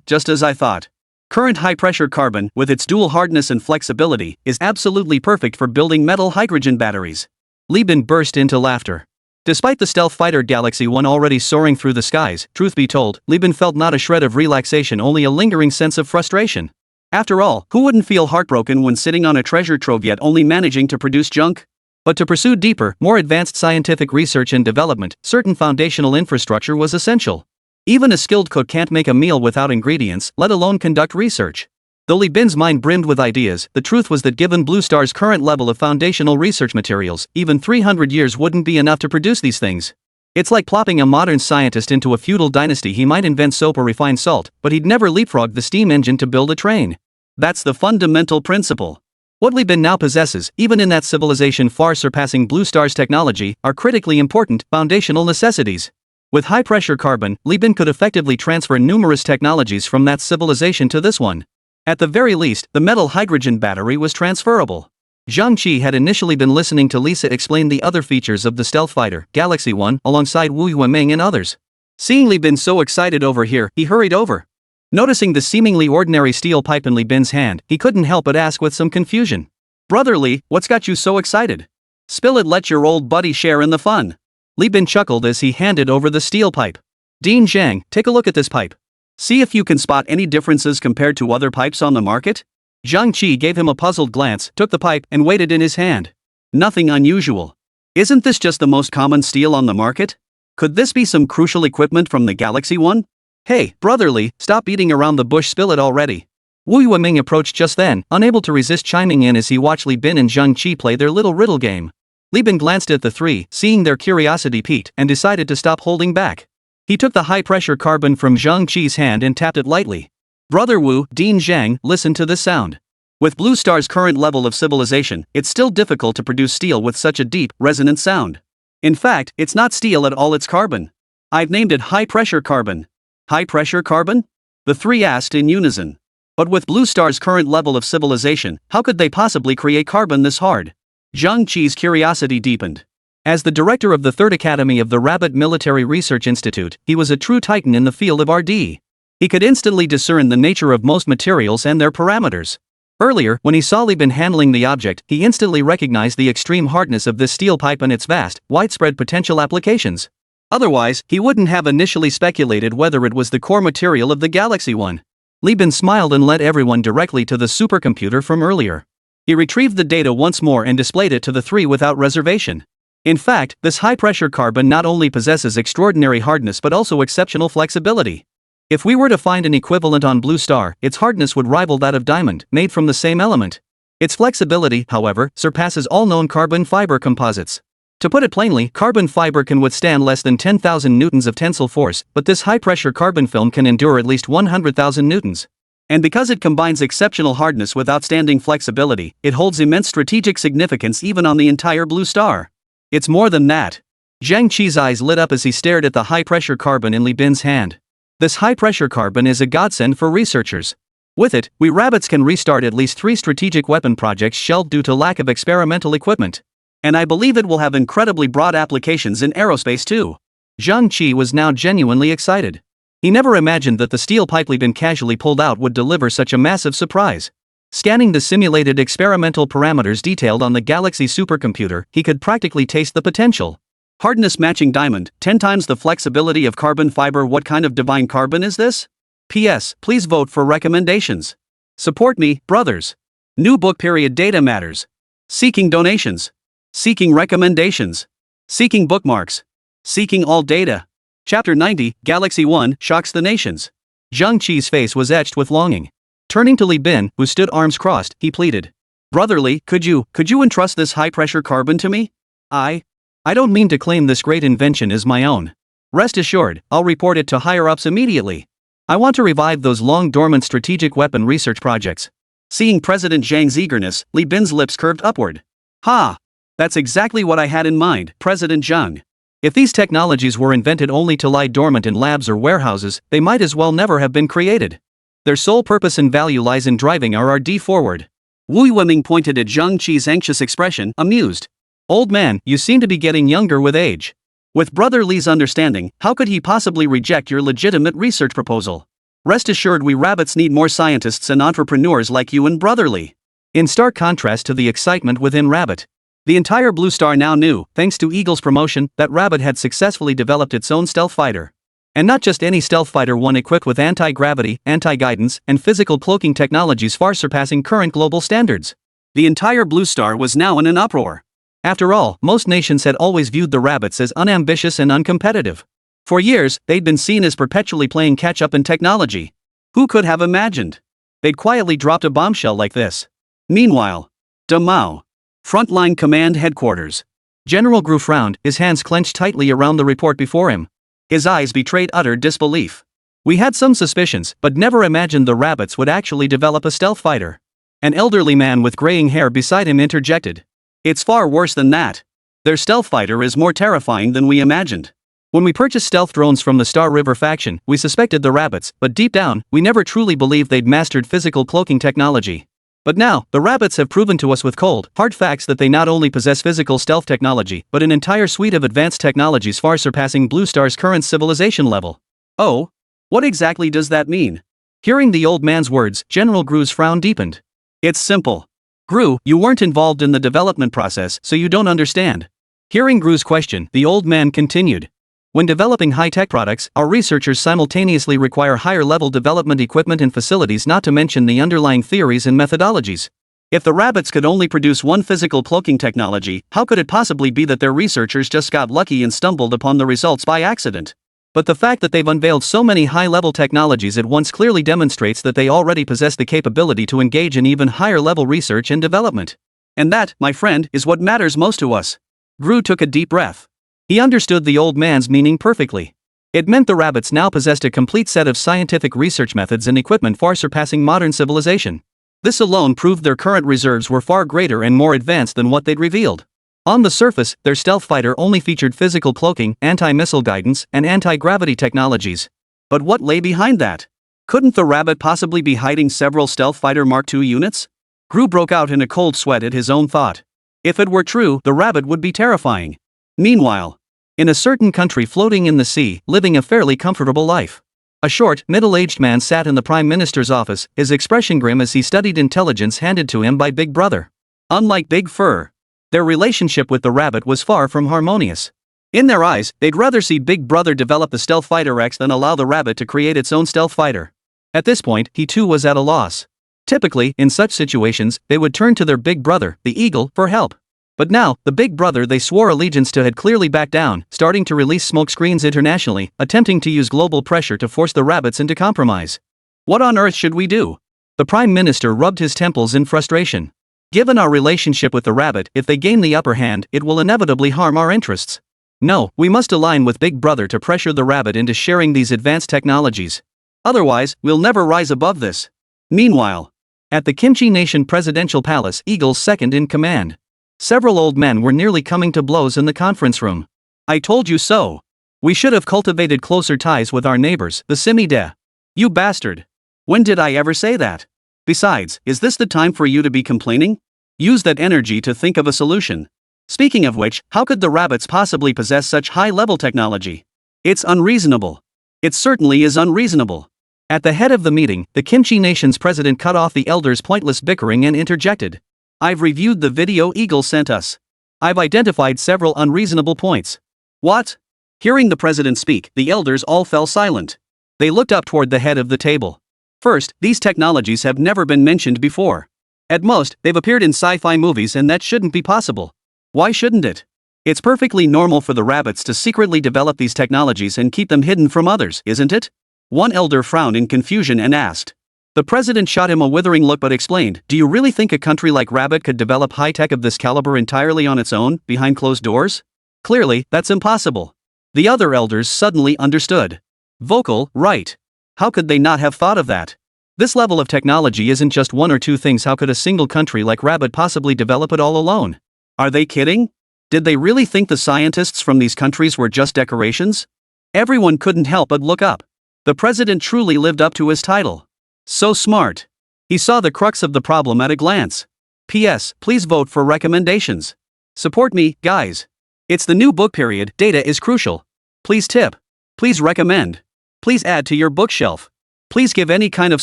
Just as I thought. Current high-pressure carbon, with its dual hardness and flexibility, is absolutely perfect for building metal hydrogen batteries. Li Bin burst into laughter. Despite the stealth fighter Galaxy 1 already soaring through the skies, truth be told, Li Bin felt not a shred of relaxation, only a lingering sense of frustration. After all, who wouldn't feel heartbroken when sitting on a treasure trove yet only managing to produce junk? But to pursue deeper, more advanced scientific research and development, certain foundational infrastructure was essential. Even a skilled cook can't make a meal without ingredients, let alone conduct research. Though Li Bin's mind brimmed with ideas, the truth was that given Blue Star's current level of foundational research materials, even 300 years wouldn't be enough to produce these things. It's like plopping a modern scientist into a feudal dynasty. He might invent soap or refine salt, but he'd never leapfrog the steam engine to build a train. That's the fundamental principle. What Li Bin now possesses, even in that civilization far surpassing Blue Star's technology, are critically important, foundational necessities. With high-pressure carbon, Li Bin could effectively transfer numerous technologies from that civilization to this one. At the very least, the metal hydrogen battery was transferable. Zhang Qi had initially been listening to Lisa explain the other features of the stealth fighter, Galaxy 1, alongside Wu Yueming and others. Seeing Li Bin so excited over here, he hurried over. Noticing the seemingly ordinary steel pipe in Li Bin's hand, he couldn't help but ask with some confusion. "Brother Li, what's got you so excited? Spill it, let your old buddy share in the fun." Li Bin chuckled as he handed over the steel pipe. "Dean Zhang, take a look at this pipe. See if you can spot any differences compared to other pipes on the market?" Zhang Qi gave him a puzzled glance, took the pipe, and weighed it in his hand. "Nothing unusual. Isn't this just the most common steel on the market? Could this be some crucial equipment from the Galaxy 1? Hey, Brother Li, stop beating around the bush, spill it already." Wu Yueming approached just then, unable to resist chiming in as he watched Li Bin and Zhang Qi play their little riddle game. Li Bin glanced at the three, seeing their curiosity piqued, and decided to stop holding back. He took the high-pressure carbon from Zhang Qi's hand and tapped it lightly. "Brother Wu, Dean Zhang, listen to this sound. With Blue Star's current level of civilization, it's still difficult to produce steel with such a deep, resonant sound. In fact, it's not steel at all, it's carbon. I've named it high-pressure carbon." "High-pressure carbon?" the three asked in unison. But with Blue Star's current level of civilization, how could they possibly create carbon this hard? Zhang Qi's curiosity deepened. As the director of the Third Academy of the Rabbit Military Research Institute, he was a true titan in the field of RD. He could instantly discern the nature of most materials and their parameters. Earlier, when he saw Li Bin handling the object, he instantly recognized the extreme hardness of this steel pipe and its vast, widespread potential applications. Otherwise, he wouldn't have initially speculated whether it was the core material of the Galaxy 1. Li Bin smiled and led everyone directly to the supercomputer from earlier. He retrieved the data once more and displayed it to the three without reservation. In fact, this high-pressure carbon not only possesses extraordinary hardness but also exceptional flexibility. If we were to find an equivalent on Blue Star, its hardness would rival that of diamond, made from the same element. Its flexibility, however, surpasses all known carbon fiber composites. To put it plainly, carbon fiber can withstand less than 10,000 newtons of tensile force, but this high-pressure carbon film can endure at least 100,000 newtons. And because it combines exceptional hardness with outstanding flexibility, it holds immense strategic significance even on the entire Blue Star. It's more than that. Zhang Qi's eyes lit up as he stared at the high-pressure carbon in Li Bin's hand. This high-pressure carbon is a godsend for researchers. With it, we rabbits can restart at least 3 strategic weapon projects shelved due to lack of experimental equipment. And I believe it will have incredibly broad applications in aerospace too. Zhang Qi was now genuinely excited. He never imagined that the steel pipe Li Bin casually pulled out would deliver such a massive surprise. Scanning the simulated experimental parameters detailed on the Galaxy supercomputer, he could practically taste the potential. Hardness matching diamond, 10 times the flexibility of carbon fiber. What kind of divine carbon is this? P.S. Please vote for recommendations. Support me, brothers. New book period data matters. Seeking donations. Seeking recommendations. Seeking bookmarks. Seeking all data. Chapter 90, Galaxy 1 shocks the nations. Zhang Qi's face was etched with longing. Turning to Li Bin, who stood arms crossed, he pleaded. Brotherly, could you entrust this high-pressure carbon to me? I don't mean to claim this great invention is my own. Rest assured, I'll report it to higher-ups immediately. I want to revive those long-dormant strategic weapon research projects. Seeing President Zhang's eagerness, Li Bin's lips curved upward. Ha! That's exactly what I had in mind, President Zhang. If these technologies were invented only to lie dormant in labs or warehouses, they might as well never have been created. Their sole purpose and value lies in driving our RD forward. Wu Yueming pointed at Zhang Qi's anxious expression, amused. Old man, you seem to be getting younger with age. With Brother Li's understanding, how could he possibly reject your legitimate research proposal? Rest assured we rabbits need more scientists and entrepreneurs like you and Brother Li. In stark contrast to the excitement within Rabbit, the entire Blue Star now knew, thanks to Eagle's promotion, that Rabbit had successfully developed its own stealth fighter. And not just any stealth fighter, one equipped with anti-gravity, anti-guidance, and physical cloaking technologies far surpassing current global standards. The entire Blue Star was now in an uproar. After all, most nations had always viewed the Rabbits as unambitious and uncompetitive. For years, they'd been seen as perpetually playing catch-up in technology. Who could have imagined they'd quietly dropped a bombshell like this? Meanwhile, Damao. Frontline Command Headquarters. General Gru frowned, his hands clenched tightly around the report before him. His eyes betrayed utter disbelief. We had some suspicions, but never imagined the Rabbits would actually develop a stealth fighter. An elderly man with graying hair beside him interjected. It's far worse than that. Their stealth fighter is more terrifying than we imagined. When we purchased stealth drones from the Star River faction, we suspected the Rabbits, but deep down, we never truly believed they'd mastered physical cloaking technology. But now, the Rabbits have proven to us with cold, hard facts that they not only possess physical stealth technology, but an entire suite of advanced technologies far surpassing Blue Star's current civilization level. Oh? What exactly does that mean? Hearing the old man's words, General Gru's frown deepened. It's simple. Gru, you weren't involved in the development process, so you don't understand. Hearing Gru's question, the old man continued. When developing high-tech products, our researchers simultaneously require higher-level development equipment and facilities, not to mention the underlying theories and methodologies. If the Rabbits could only produce one physical cloaking technology, how could it possibly be that their researchers just got lucky and stumbled upon the results by accident? But the fact that they've unveiled so many high-level technologies at once clearly demonstrates that they already possess the capability to engage in even higher-level research and development. And that, my friend, is what matters most to us. Gru took a deep breath. He understood the old man's meaning perfectly. It meant the Rabbits now possessed a complete set of scientific research methods and equipment far surpassing modern civilization. This alone proved their current reserves were far greater and more advanced than what they'd revealed. On the surface, their stealth fighter only featured physical cloaking, anti-missile guidance, and anti-gravity technologies. But what lay behind that? Couldn't the Rabbit possibly be hiding several stealth fighter Mark II units? Gru broke out in a cold sweat at his own thought. If it were true, the Rabbit would be terrifying. Meanwhile, in a certain country floating in the sea, living a fairly comfortable life, a short, middle-aged man sat in the Prime Minister's office, his expression grim as he studied intelligence handed to him by Big Brother. Unlike Big Fur, their relationship with the Rabbit was far from harmonious. In their eyes, they'd rather see Big Brother develop the Stealth Fighter X than allow the Rabbit to create its own stealth fighter. At this point, he too was at a loss. Typically, in such situations, they would turn to their Big Brother, the Eagle, for help. But now, the Big Brother they swore allegiance to had clearly backed down, starting to release smokescreens internationally, attempting to use global pressure to force the Rabbits into compromise. What on earth should we do? The Prime Minister rubbed his temples in frustration. Given our relationship with the Rabbit, if they gain the upper hand, it will inevitably harm our interests. No, we must align with Big Brother to pressure the Rabbit into sharing these advanced technologies. Otherwise, we'll never rise above this. Meanwhile, at the Kimchi Nation Presidential Palace, Eagle's second in command, several old men were nearly coming to blows in the conference room. I told you so. We should have cultivated closer ties with our neighbors, the Simi-de. You bastard. When did I ever say that? Besides, is this the time for you to be complaining? Use that energy to think of a solution. Speaking of which, how could the Rabbits possibly possess such high-level technology? It's unreasonable. It certainly is unreasonable. At the head of the meeting, the Kimchi Nation's president cut off the elders' pointless bickering and interjected. I've reviewed the video Eagle sent us. I've identified several unreasonable points. What? Hearing the president speak, the elders all fell silent. They looked up toward the head of the table. First, these technologies have never been mentioned before. At most, they've appeared in sci-fi movies, and that shouldn't be possible. Why shouldn't it? It's perfectly normal for the rabbits to secretly develop these technologies and keep them hidden from others, isn't it? One elder frowned in confusion and asked. The president shot him a withering look but explained, do you really think a country like Rabbit could develop high-tech of this caliber entirely on its own, behind closed doors? Clearly, that's impossible. The other elders suddenly understood. Vocal, right. How could they not have thought of that? This level of technology isn't just one or two things. How could a single country like Rabbit possibly develop it all alone? Are they kidding? Did they really think the scientists from these countries were just decorations? Everyone couldn't help but look up. The president truly lived up to his title. So smart. He saw the crux of the problem at a glance. P.S. Please vote for recommendations. Support me, guys. It's the new book period. Data is crucial. Please tip. Please recommend. Please add to your bookshelf. Please give any kind of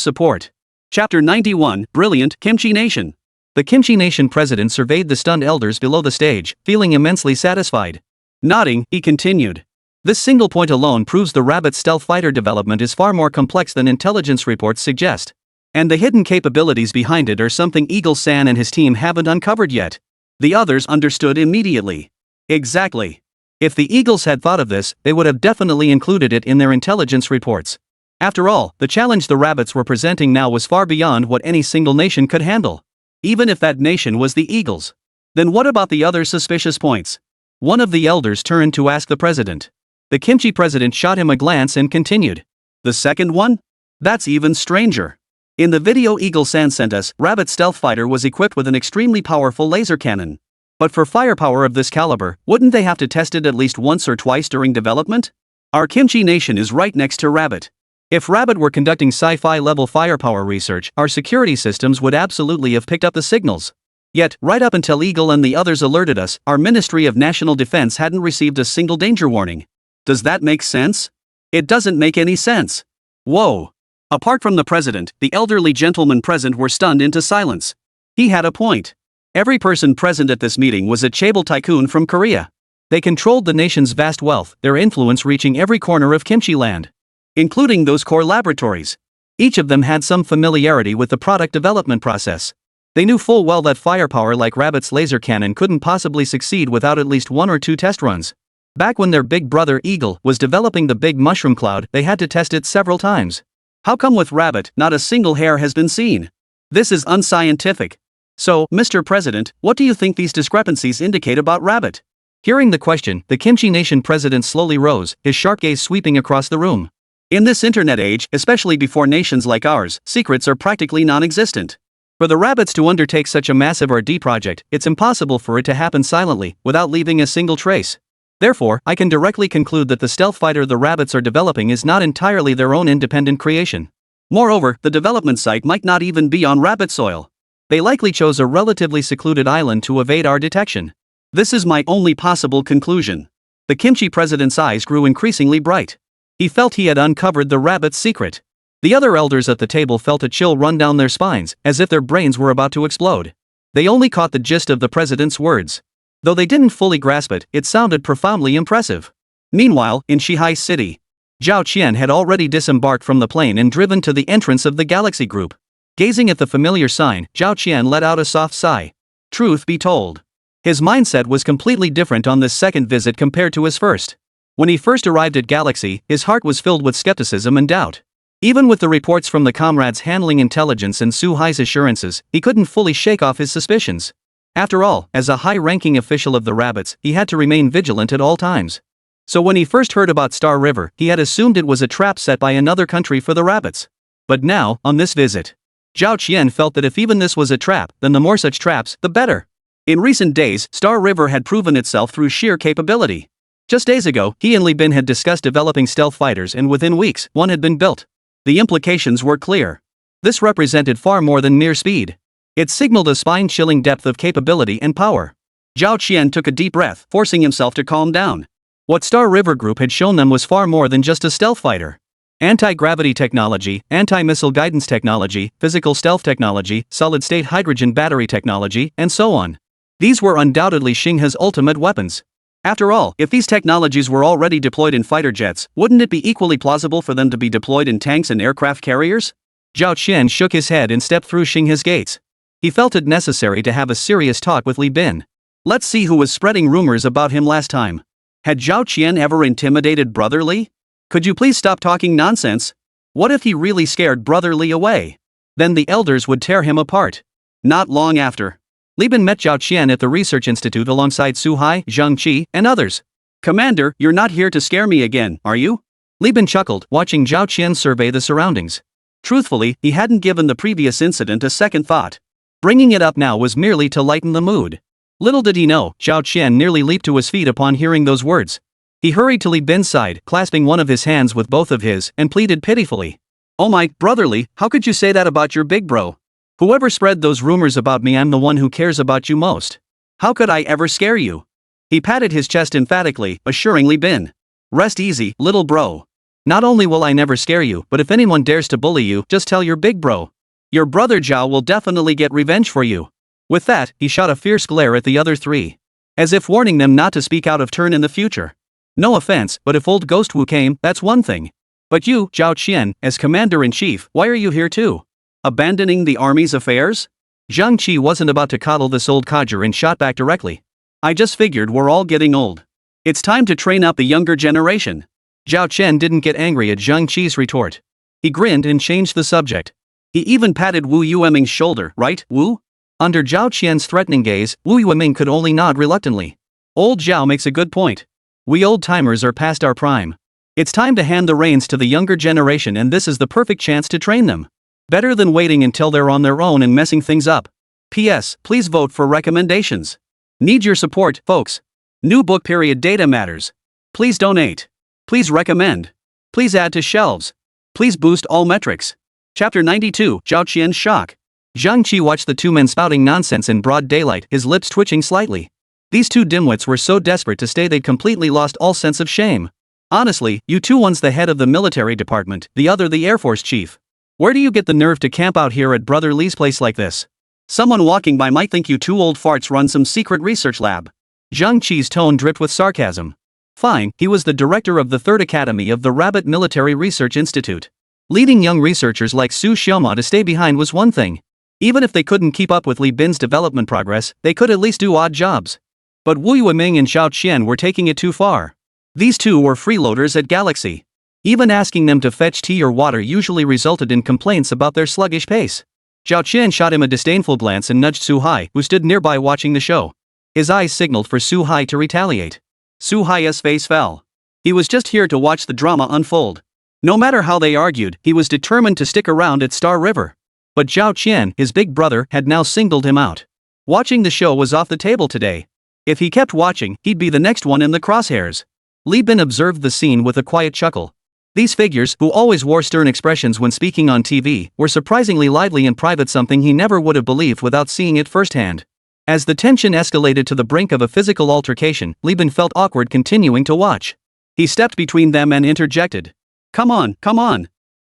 support. Chapter 91, Brilliant Kimchi Nation. The Kimchi Nation president surveyed the stunned elders below the stage, feeling immensely satisfied. Nodding, he continued. This single point alone proves the Rabbit stealth fighter development is far more complex than intelligence reports suggest. And the hidden capabilities behind it are something Eagle-san and his team haven't uncovered yet. The others understood immediately. Exactly. If the Eagles had thought of this, they would have definitely included it in their intelligence reports. After all, the challenge the rabbits were presenting now was far beyond what any single nation could handle. Even if that nation was the Eagles. Then what about the other suspicious points? One of the elders turned to ask the president. The Kimchi president shot him a glance and continued. The second one? That's even stranger. In the video Eagle-san sent us, Rabbit stealth fighter was equipped with an extremely powerful laser cannon. But for firepower of this caliber, wouldn't they have to test it at least once or twice during development? Our Kimchi Nation is right next to Rabbit. If Rabbit were conducting sci-fi level firepower research, our security systems would absolutely have picked up the signals. Yet, right up until Eagle and the others alerted us, our Ministry of National Defense hadn't received a single danger warning. Does that make sense? It doesn't make any sense. Whoa. Apart from the president, the elderly gentlemen present were stunned into silence. He had a point. Every person present at this meeting was a chaebol tycoon from Korea. They controlled the nation's vast wealth, their influence reaching every corner of Kimchi land. Including those core laboratories. Each of them had some familiarity with the product development process. They knew full well that firepower like Rabbit's laser cannon couldn't possibly succeed without at least one or two test runs. Back when their big brother Eagle was developing the big mushroom cloud, they had to test it several times. How come with Rabbit, not a single hair has been seen? This is unscientific. So, Mr. President, what do you think these discrepancies indicate about Rabbit? Hearing the question, the Kimchi Nation president slowly rose, his sharp gaze sweeping across the room. In this internet age, especially before nations like ours, secrets are practically non-existent. For the rabbits to undertake such a massive R&D project, it's impossible for it to happen silently, without leaving a single trace. Therefore, I can directly conclude that the stealth fighter the rabbits are developing is not entirely their own independent creation. Moreover, the development site might not even be on rabbit soil. They likely chose a relatively secluded island to evade our detection. This is my only possible conclusion. The Kimchi president's eyes grew increasingly bright. He felt he had uncovered the rabbit's secret. The other elders at the table felt a chill run down their spines, as if their brains were about to explode. They only caught the gist of the president's words. Though they didn't fully grasp it, it sounded profoundly impressive. Meanwhile, in Shihai City, Zhao Qian had already disembarked from the plane and driven to the entrance of the Galaxy Group. Gazing at the familiar sign, Zhao Qian let out a soft sigh. Truth be told, his mindset was completely different on this second visit compared to his first. When he first arrived at Galaxy, his heart was filled with skepticism and doubt. Even with the reports from the comrades handling intelligence and Su Hai's assurances, he couldn't fully shake off his suspicions. After all, as a high-ranking official of the rabbits, he had to remain vigilant at all times. So when he first heard about Star River, he had assumed it was a trap set by another country for the rabbits. But now, on this visit, Zhao Qian felt that if even this was a trap, then the more such traps, the better. In recent days, Star River had proven itself through sheer capability. Just days ago, he and Li Bin had discussed developing stealth fighters, and within weeks, one had been built. The implications were clear. This represented far more than mere speed. It signaled a spine-chilling depth of capability and power. Zhao Qian took a deep breath, forcing himself to calm down. What Star River Group had shown them was far more than just a stealth fighter. Anti-gravity technology, anti-missile guidance technology, physical stealth technology, solid-state hydrogen battery technology, and so on. These were undoubtedly Xinghe's ultimate weapons. After all, if these technologies were already deployed in fighter jets, wouldn't it be equally plausible for them to be deployed in tanks and aircraft carriers? Zhao Qian shook his head and stepped through Xinghe's gates. He felt it necessary to have a serious talk with Li Bin. Let's see who was spreading rumors about him last time. Had Zhao Qian ever intimidated Brother Li? Could you please stop talking nonsense? What if he really scared Brother Li away? Then the elders would tear him apart. Not long after, Li Bin met Zhao Qian at the research institute alongside Su Hai, Zhang Qi, and others. Commander, you're not here to scare me again, are you? Li Bin chuckled, watching Zhao Qian survey the surroundings. Truthfully, he hadn't given the previous incident a second thought. Bringing it up now was merely to lighten the mood. Little did he know, Zhao Qian nearly leaped to his feet upon hearing those words. He hurried to Li Bin's side, clasping one of his hands with both of his, and pleaded pitifully. Oh my, Brother Li, how could you say that about your big bro? Whoever spread those rumors about me, I'm the one who cares about you most. How could I ever scare you? He patted his chest emphatically, assuring Li Bin. Rest easy, little bro. Not only will I never scare you, but if anyone dares to bully you, just tell your big bro. Your brother Zhao will definitely get revenge for you. With that, he shot a fierce glare at the other three, as if warning them not to speak out of turn in the future. No offense, but if old Ghost Wu came, that's one thing. But you, Zhao Qian, as commander-in-chief, why are you here too? Abandoning the army's affairs? Zhang Qi wasn't about to coddle this old codger and shot back directly. I just figured we're all getting old. It's time to train up the younger generation. Zhao Qian didn't get angry at Zhang Qi's retort. He grinned and changed the subject. He even patted Wu Yueming's shoulder, right, Wu? Under Zhao Qian's threatening gaze, Wu Yueming could only nod reluctantly. Old Zhao makes a good point. We old-timers are past our prime. It's time to hand the reins to the younger generation, and this is the perfect chance to train them. Better than waiting until they're on their own and messing things up. P.S. Please vote for recommendations. Need your support, folks. New book period data matters. Please donate. Please recommend. Please add to shelves. Please boost all metrics. Chapter 92, Zhao Qian's shock. Zhang Qi watched the two men spouting nonsense in broad daylight, his lips twitching slightly. These two dimwits were so desperate to stay they'd completely lost all sense of shame. Honestly, you two, one's the head of the military department, the other the Air Force chief. Where do you get the nerve to camp out here at Brother Li's place like this? Someone walking by might think you two old farts run some secret research lab. Zhang Qi's tone dripped with sarcasm. Fine, he was the director of the 3rd Academy of the Rabbit Military Research Institute. Leading young researchers like Su Xiaoma to stay behind was one thing. Even if they couldn't keep up with Li Bin's development progress, they could at least do odd jobs. But Wu Yueming and Zhao Qian were taking it too far. These two were freeloaders at Galaxy. Even asking them to fetch tea or water usually resulted in complaints about their sluggish pace. Zhao Qian shot him a disdainful glance and nudged Su Hai, who stood nearby watching the show. His eyes signaled for Su Hai to retaliate. Su Hai's face fell. He was just here to watch the drama unfold. No matter how they argued, he was determined to stick around at Star River. But Zhao Qian, his big brother, had now singled him out. Watching the show was off the table today. If he kept watching, he'd be the next one in the crosshairs. Li Bin observed the scene with a quiet chuckle. These figures, who always wore stern expressions when speaking on TV, were surprisingly lively in private, something he never would have believed without seeing it firsthand. As the tension escalated to the brink of a physical altercation, Li Bin felt awkward continuing to watch. He stepped between them and interjected. Come on.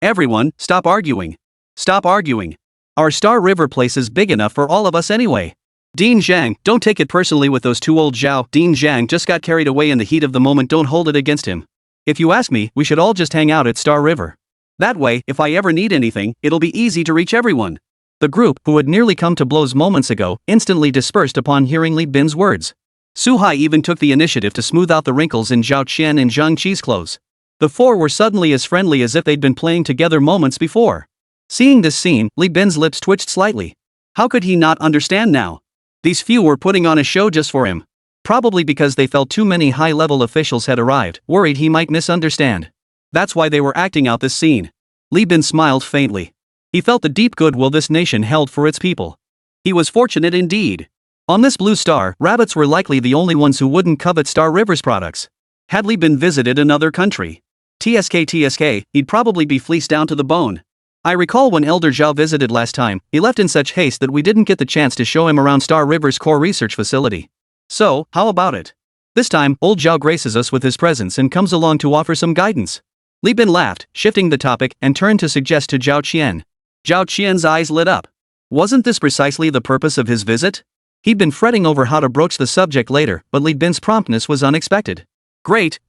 Everyone, stop arguing. Stop arguing. Our Star River place is big enough for all of us anyway. Dean Zhang, don't take it personally with those two old Zhao. Dean Zhang just got carried away in the heat of the moment. Don't hold it against him. If you ask me, we should all just hang out at Star River. That way, if I ever need anything, it'll be easy to reach everyone. The group, who had nearly come to blows moments ago, instantly dispersed upon hearing Li Bin's words. Su Hai even took the initiative to smooth out the wrinkles in Zhao Qian and Zhang Qi's clothes. The four were suddenly as friendly as if they'd been playing together moments before. Seeing this scene, Li Bin's lips twitched slightly. How could he not understand now? These few were putting on a show just for him. Probably because they felt too many high-level officials had arrived, worried he might misunderstand. That's why they were acting out this scene. Li Bin smiled faintly. He felt the deep goodwill this nation held for its people. He was fortunate indeed. On this blue star, rabbits were likely the only ones who wouldn't covet Star River's products. Had Li Bin visited another country, TSK, he'd probably be fleeced down to the bone. I recall when Elder Zhao visited last time, he left in such haste that we didn't get the chance to show him around Star River's core research facility. So, how about it? This time, old Zhao graces us with his presence and comes along to offer some guidance. Li Bin laughed, shifting the topic, and turned to suggest to Zhao Qian. Zhao Qian's eyes lit up. Wasn't this precisely the purpose of his visit? He'd been fretting over how to broach the subject later, but Li Bin's promptness was unexpected. Great.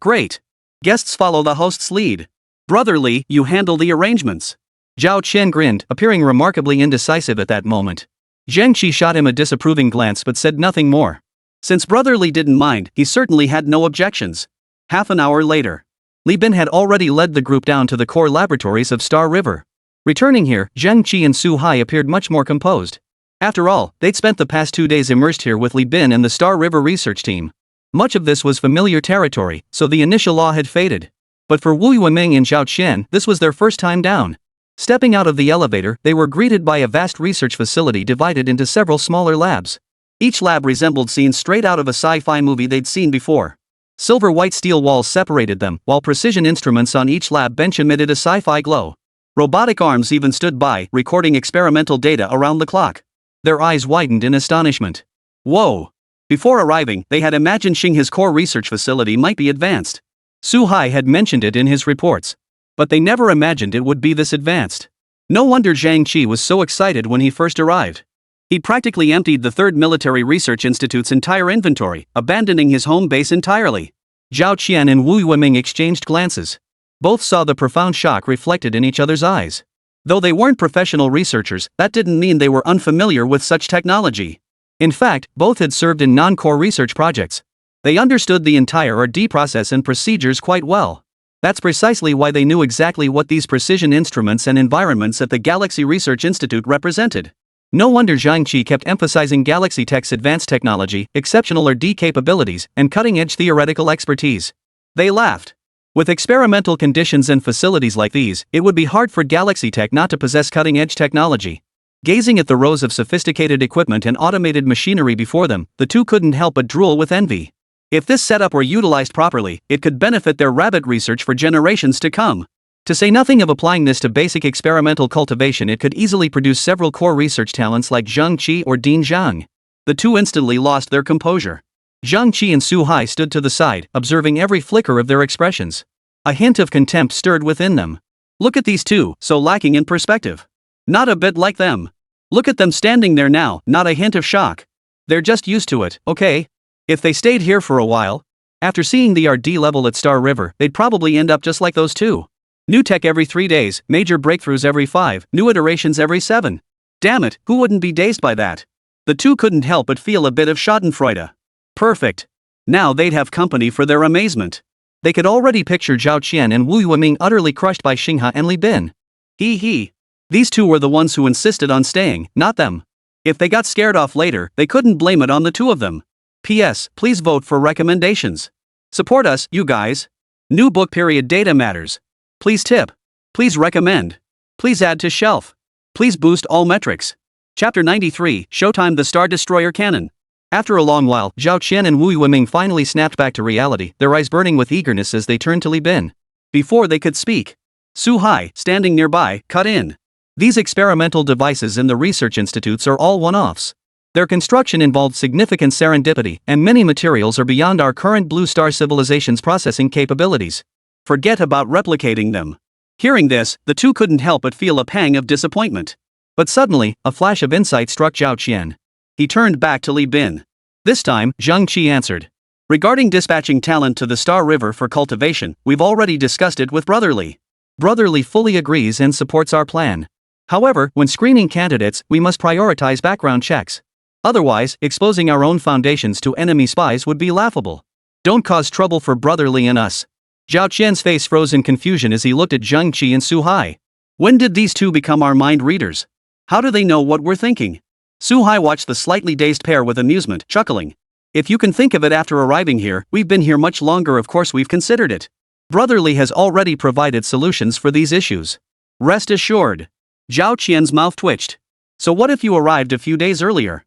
Guests follow the host's lead. Brother Li, you handle the arrangements. Zhao Qian grinned, appearing remarkably indecisive at that moment. Zhang Qi shot him a disapproving glance but said nothing more. Since Brother Li didn't mind, he certainly had no objections. Half an hour later, Li Bin had already led the group down to the core laboratories of Star River. Returning here, Zhang Qi and Su Hai appeared much more composed. After all, they'd spent the past 2 days immersed here with Li Bin and the Star River research team. Much of this was familiar territory, so the initial awe had faded. But for Wu Yueming and Zhao Qian, this was their first time down. Stepping out of the elevator, they were greeted by a vast research facility divided into several smaller labs. Each lab resembled scenes straight out of a sci-fi movie they'd seen before. Silver-white steel walls separated them, while precision instruments on each lab bench emitted a sci-fi glow. Robotic arms even stood by, recording experimental data around the clock. Their eyes widened in astonishment. Whoa! Before arriving, they had imagined Xingha's core research facility might be advanced. Su Hai had mentioned it in his reports. But they never imagined it would be this advanced. No wonder Zhang Qi was so excited when he first arrived. He'd practically emptied the 3rd Military Research Institute's entire inventory, abandoning his home base entirely. Zhao Qian and Wu Yueming exchanged glances. Both saw the profound shock reflected in each other's eyes. Though they weren't professional researchers, that didn't mean they were unfamiliar with such technology. In fact, both had served in non-core research projects. They understood the entire R&D process and procedures quite well. That's precisely why they knew exactly what these precision instruments and environments at the Galaxy Research Institute represented. No wonder Zhang Qi kept emphasizing Galaxy Tech's advanced technology, exceptional R&D capabilities, and cutting-edge theoretical expertise. They laughed. With experimental conditions and facilities like these, it would be hard for Galaxy Tech not to possess cutting-edge technology. Gazing at the rows of sophisticated equipment and automated machinery before them, the two couldn't help but drool with envy. If this setup were utilized properly, it could benefit their rabbit research for generations to come. To say nothing of applying this to basic experimental cultivation, it could easily produce several core research talents like Zhang Qi or Ding Zhang. The two instantly lost their composure. Zhang Qi and Su Hai stood to the side, observing every flicker of their expressions. A hint of contempt stirred within them. Look at these two, so lacking in perspective. Not a bit like them. Look at them standing there now, not a hint of shock. They're just used to it, okay? If they stayed here for a while, after seeing the R&D level at Star River, they'd probably end up just like those two. New tech every 3 days, major breakthroughs every 5, new iterations every 7. Damn it, who wouldn't be dazed by that? The two couldn't help but feel a bit of schadenfreude. Perfect. Now they'd have company for their amazement. They could already picture Zhao Qian and Wu Yueming utterly crushed by Xingha and Li Bin. Hee. These two were the ones who insisted on staying, not them. If they got scared off later, they couldn't blame it on the two of them. P.S. Please vote for recommendations. Support us, you guys. New book period data matters. Please tip. Please recommend. Please add to shelf. Please boost all metrics. Chapter 93, Showtime the Star Destroyer Canon. After a long while, Zhao Qian and Wu Yueming finally snapped back to reality, their eyes burning with eagerness as they turned to Li Bin. Before they could speak, Su Hai, standing nearby, cut in. These experimental devices in the research institutes are all one-offs. Their construction involved significant serendipity, and many materials are beyond our current Blue Star civilization's processing capabilities. Forget about replicating them. Hearing this, the two couldn't help but feel a pang of disappointment. But suddenly, a flash of insight struck Zhao Qian. He turned back to Li Bin. This time, Zhang Qi answered. Regarding dispatching talent to the Star River for cultivation, we've already discussed it with Brother Li. Brother Li fully agrees and supports our plan. However, when screening candidates, we must prioritize background checks. Otherwise, exposing our own foundations to enemy spies would be laughable. Don't cause trouble for Brother Li and us. Zhao Qian's face froze in confusion as he looked at Zhang Qi and Su Hai. When did these two become our mind readers? How do they know what we're thinking? Su Hai watched the slightly dazed pair with amusement, chuckling. If you can think of it, after arriving here, we've been here much longer, of course we've considered it. Brother Li has already provided solutions for these issues. Rest assured. Zhao Qian's mouth twitched. So what if you arrived a few days earlier?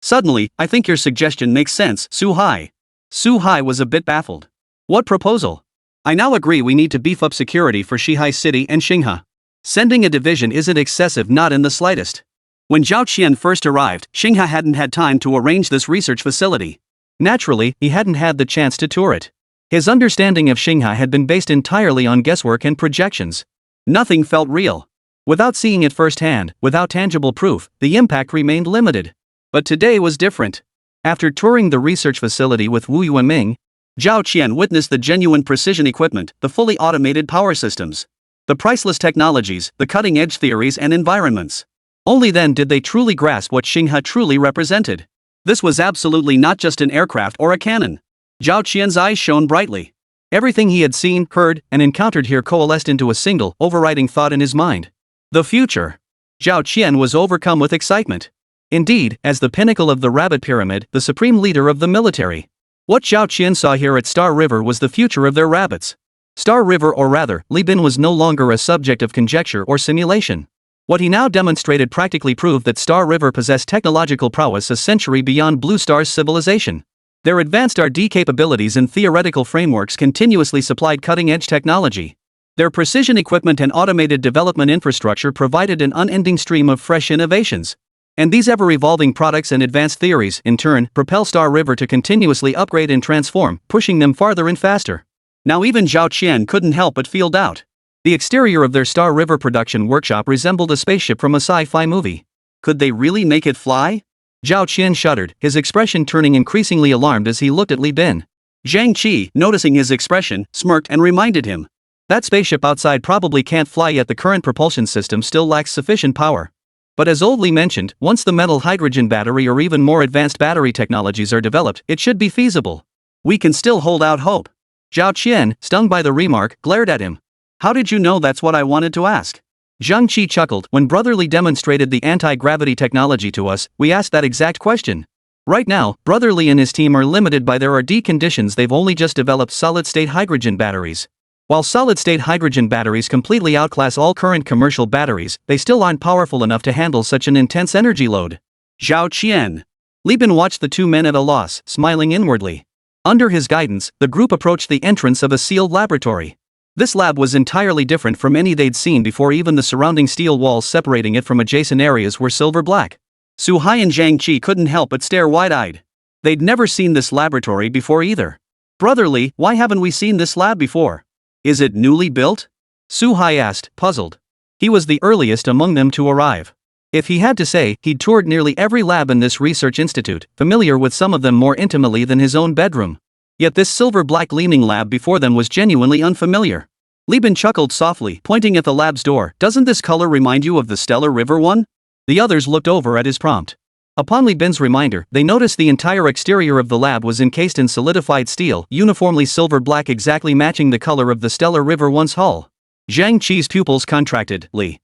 Suddenly, I think your suggestion makes sense, Su Hai. Su Hai was a bit baffled. What proposal? I now agree we need to beef up security for Shihai City and Xingha. Sending a division isn't excessive, not in the slightest. When Zhao Qian first arrived, Xingha hadn't had time to arrange this research facility. Naturally, he hadn't had the chance to tour it. His understanding of Xingha had been based entirely on guesswork and projections. Nothing felt real. Without seeing it firsthand, without tangible proof, the impact remained limited. But today was different. After touring the research facility with Wu Yueming, Zhao Qian witnessed the genuine precision equipment, the fully automated power systems. The priceless technologies, the cutting-edge theories and environments. Only then did they truly grasp what Xinghe truly represented. This was absolutely not just an aircraft or a cannon. Zhao Qian's eyes shone brightly. Everything he had seen, heard, and encountered here coalesced into a single, overriding thought in his mind. The future. Zhao Qian was overcome with excitement. Indeed, as the pinnacle of the Rabbit Pyramid, the supreme leader of the military. What Zhao Qian saw here at Star River was the future of their rabbits. Star River, or rather, Li Bin, was no longer a subject of conjecture or simulation. What he now demonstrated practically proved that Star River possessed technological prowess a century beyond Blue Star's civilization. Their advanced R&D capabilities and theoretical frameworks continuously supplied cutting-edge technology. Their precision equipment and automated development infrastructure provided an unending stream of fresh innovations. And these ever-evolving products and advanced theories, in turn, propel Star River to continuously upgrade and transform, pushing them farther and faster. Now even Zhao Qian couldn't help but feel doubt. The exterior of their Star River production workshop resembled a spaceship from a sci-fi movie. Could they really make it fly? Zhao Qian shuddered, his expression turning increasingly alarmed as he looked at Li Bin. Zhang Qi, noticing his expression, smirked and reminded him. That spaceship outside probably can't fly yet. The current propulsion system still lacks sufficient power. But as old Li mentioned, once the metal hydrogen battery or even more advanced battery technologies are developed, it should be feasible. We can still hold out hope. Zhao Qian, stung by the remark, glared at him. How did you know? That's what I wanted to ask. Zhang Qi chuckled. When Brother Li demonstrated the anti-gravity technology to us, we asked that exact question. Right now, Brother Li and his team are limited by their R&D conditions. They've only just developed solid-state hydrogen batteries. While solid-state hydrogen batteries completely outclass all current commercial batteries, they still aren't powerful enough to handle such an intense energy load. Zhao Qian. Li Bin watched the two men at a loss, smiling inwardly. Under his guidance, the group approached the entrance of a sealed laboratory. This lab was entirely different from any they'd seen before. Even the surrounding steel walls separating it from adjacent areas were silver black. Su Hai and Zhang Qi couldn't help but stare wide-eyed. They'd never seen this laboratory before either. Brother Li, why haven't we seen this lab before? Is it newly built? Su Hai asked, puzzled. He was the earliest among them to arrive. If he had to say, he'd toured nearly every lab in this research institute, familiar with some of them more intimately than his own bedroom. Yet this silver-black gleaming lab before them was genuinely unfamiliar. Li Bin chuckled softly, pointing at the lab's door. Doesn't this color remind you of the Stellar River one? The others looked over at his prompt. Upon Li Bin's reminder, they noticed the entire exterior of the lab was encased in solidified steel, uniformly silver-black, exactly matching the color of the Stellar River one's hull. Zhang Qi's pupils contracted. Li,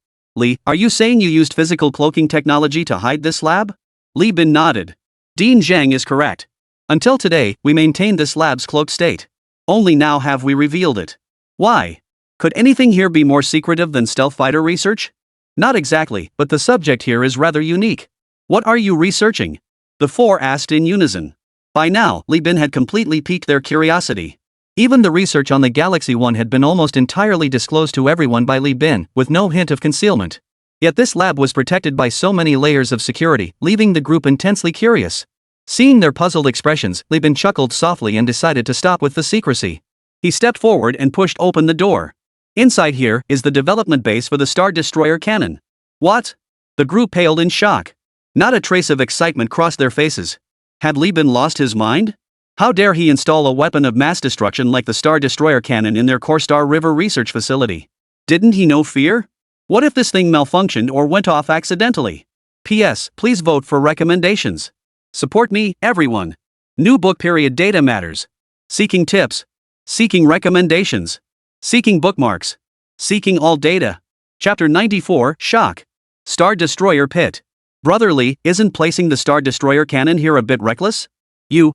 are you saying you used physical cloaking technology to hide this lab? Li Bin nodded. Dean Zhang is correct. Until today, we maintained this lab's cloaked state. Only now have we revealed it. Why? Could anything here be more secretive than stealth fighter research? Not exactly, but the subject here is rather unique. What are you researching? The four asked in unison. By now, Li Bin had completely piqued their curiosity. Even the research on the Galaxy One had been almost entirely disclosed to everyone by Li Bin, with no hint of concealment. Yet this lab was protected by so many layers of security, leaving the group intensely curious. Seeing their puzzled expressions, Li Bin chuckled softly and decided to stop with the secrecy. He stepped forward and pushed open the door. Inside here is the development base for the Star Destroyer cannon. What? The group paled in shock. Not a trace of excitement crossed their faces. Had Li Bin lost his mind? How dare he install a weapon of mass destruction like the Star Destroyer cannon in their core Star River research facility? Didn't he know fear? What if this thing malfunctioned or went off accidentally? P.S. Please vote for recommendations. Support me, everyone. New book period. Data matters. Seeking tips. Seeking recommendations. Seeking bookmarks. Seeking all data. Chapter 94, Shock. Star Destroyer Pit. Brother Li, isn't placing the Star Destroyer cannon here a bit reckless?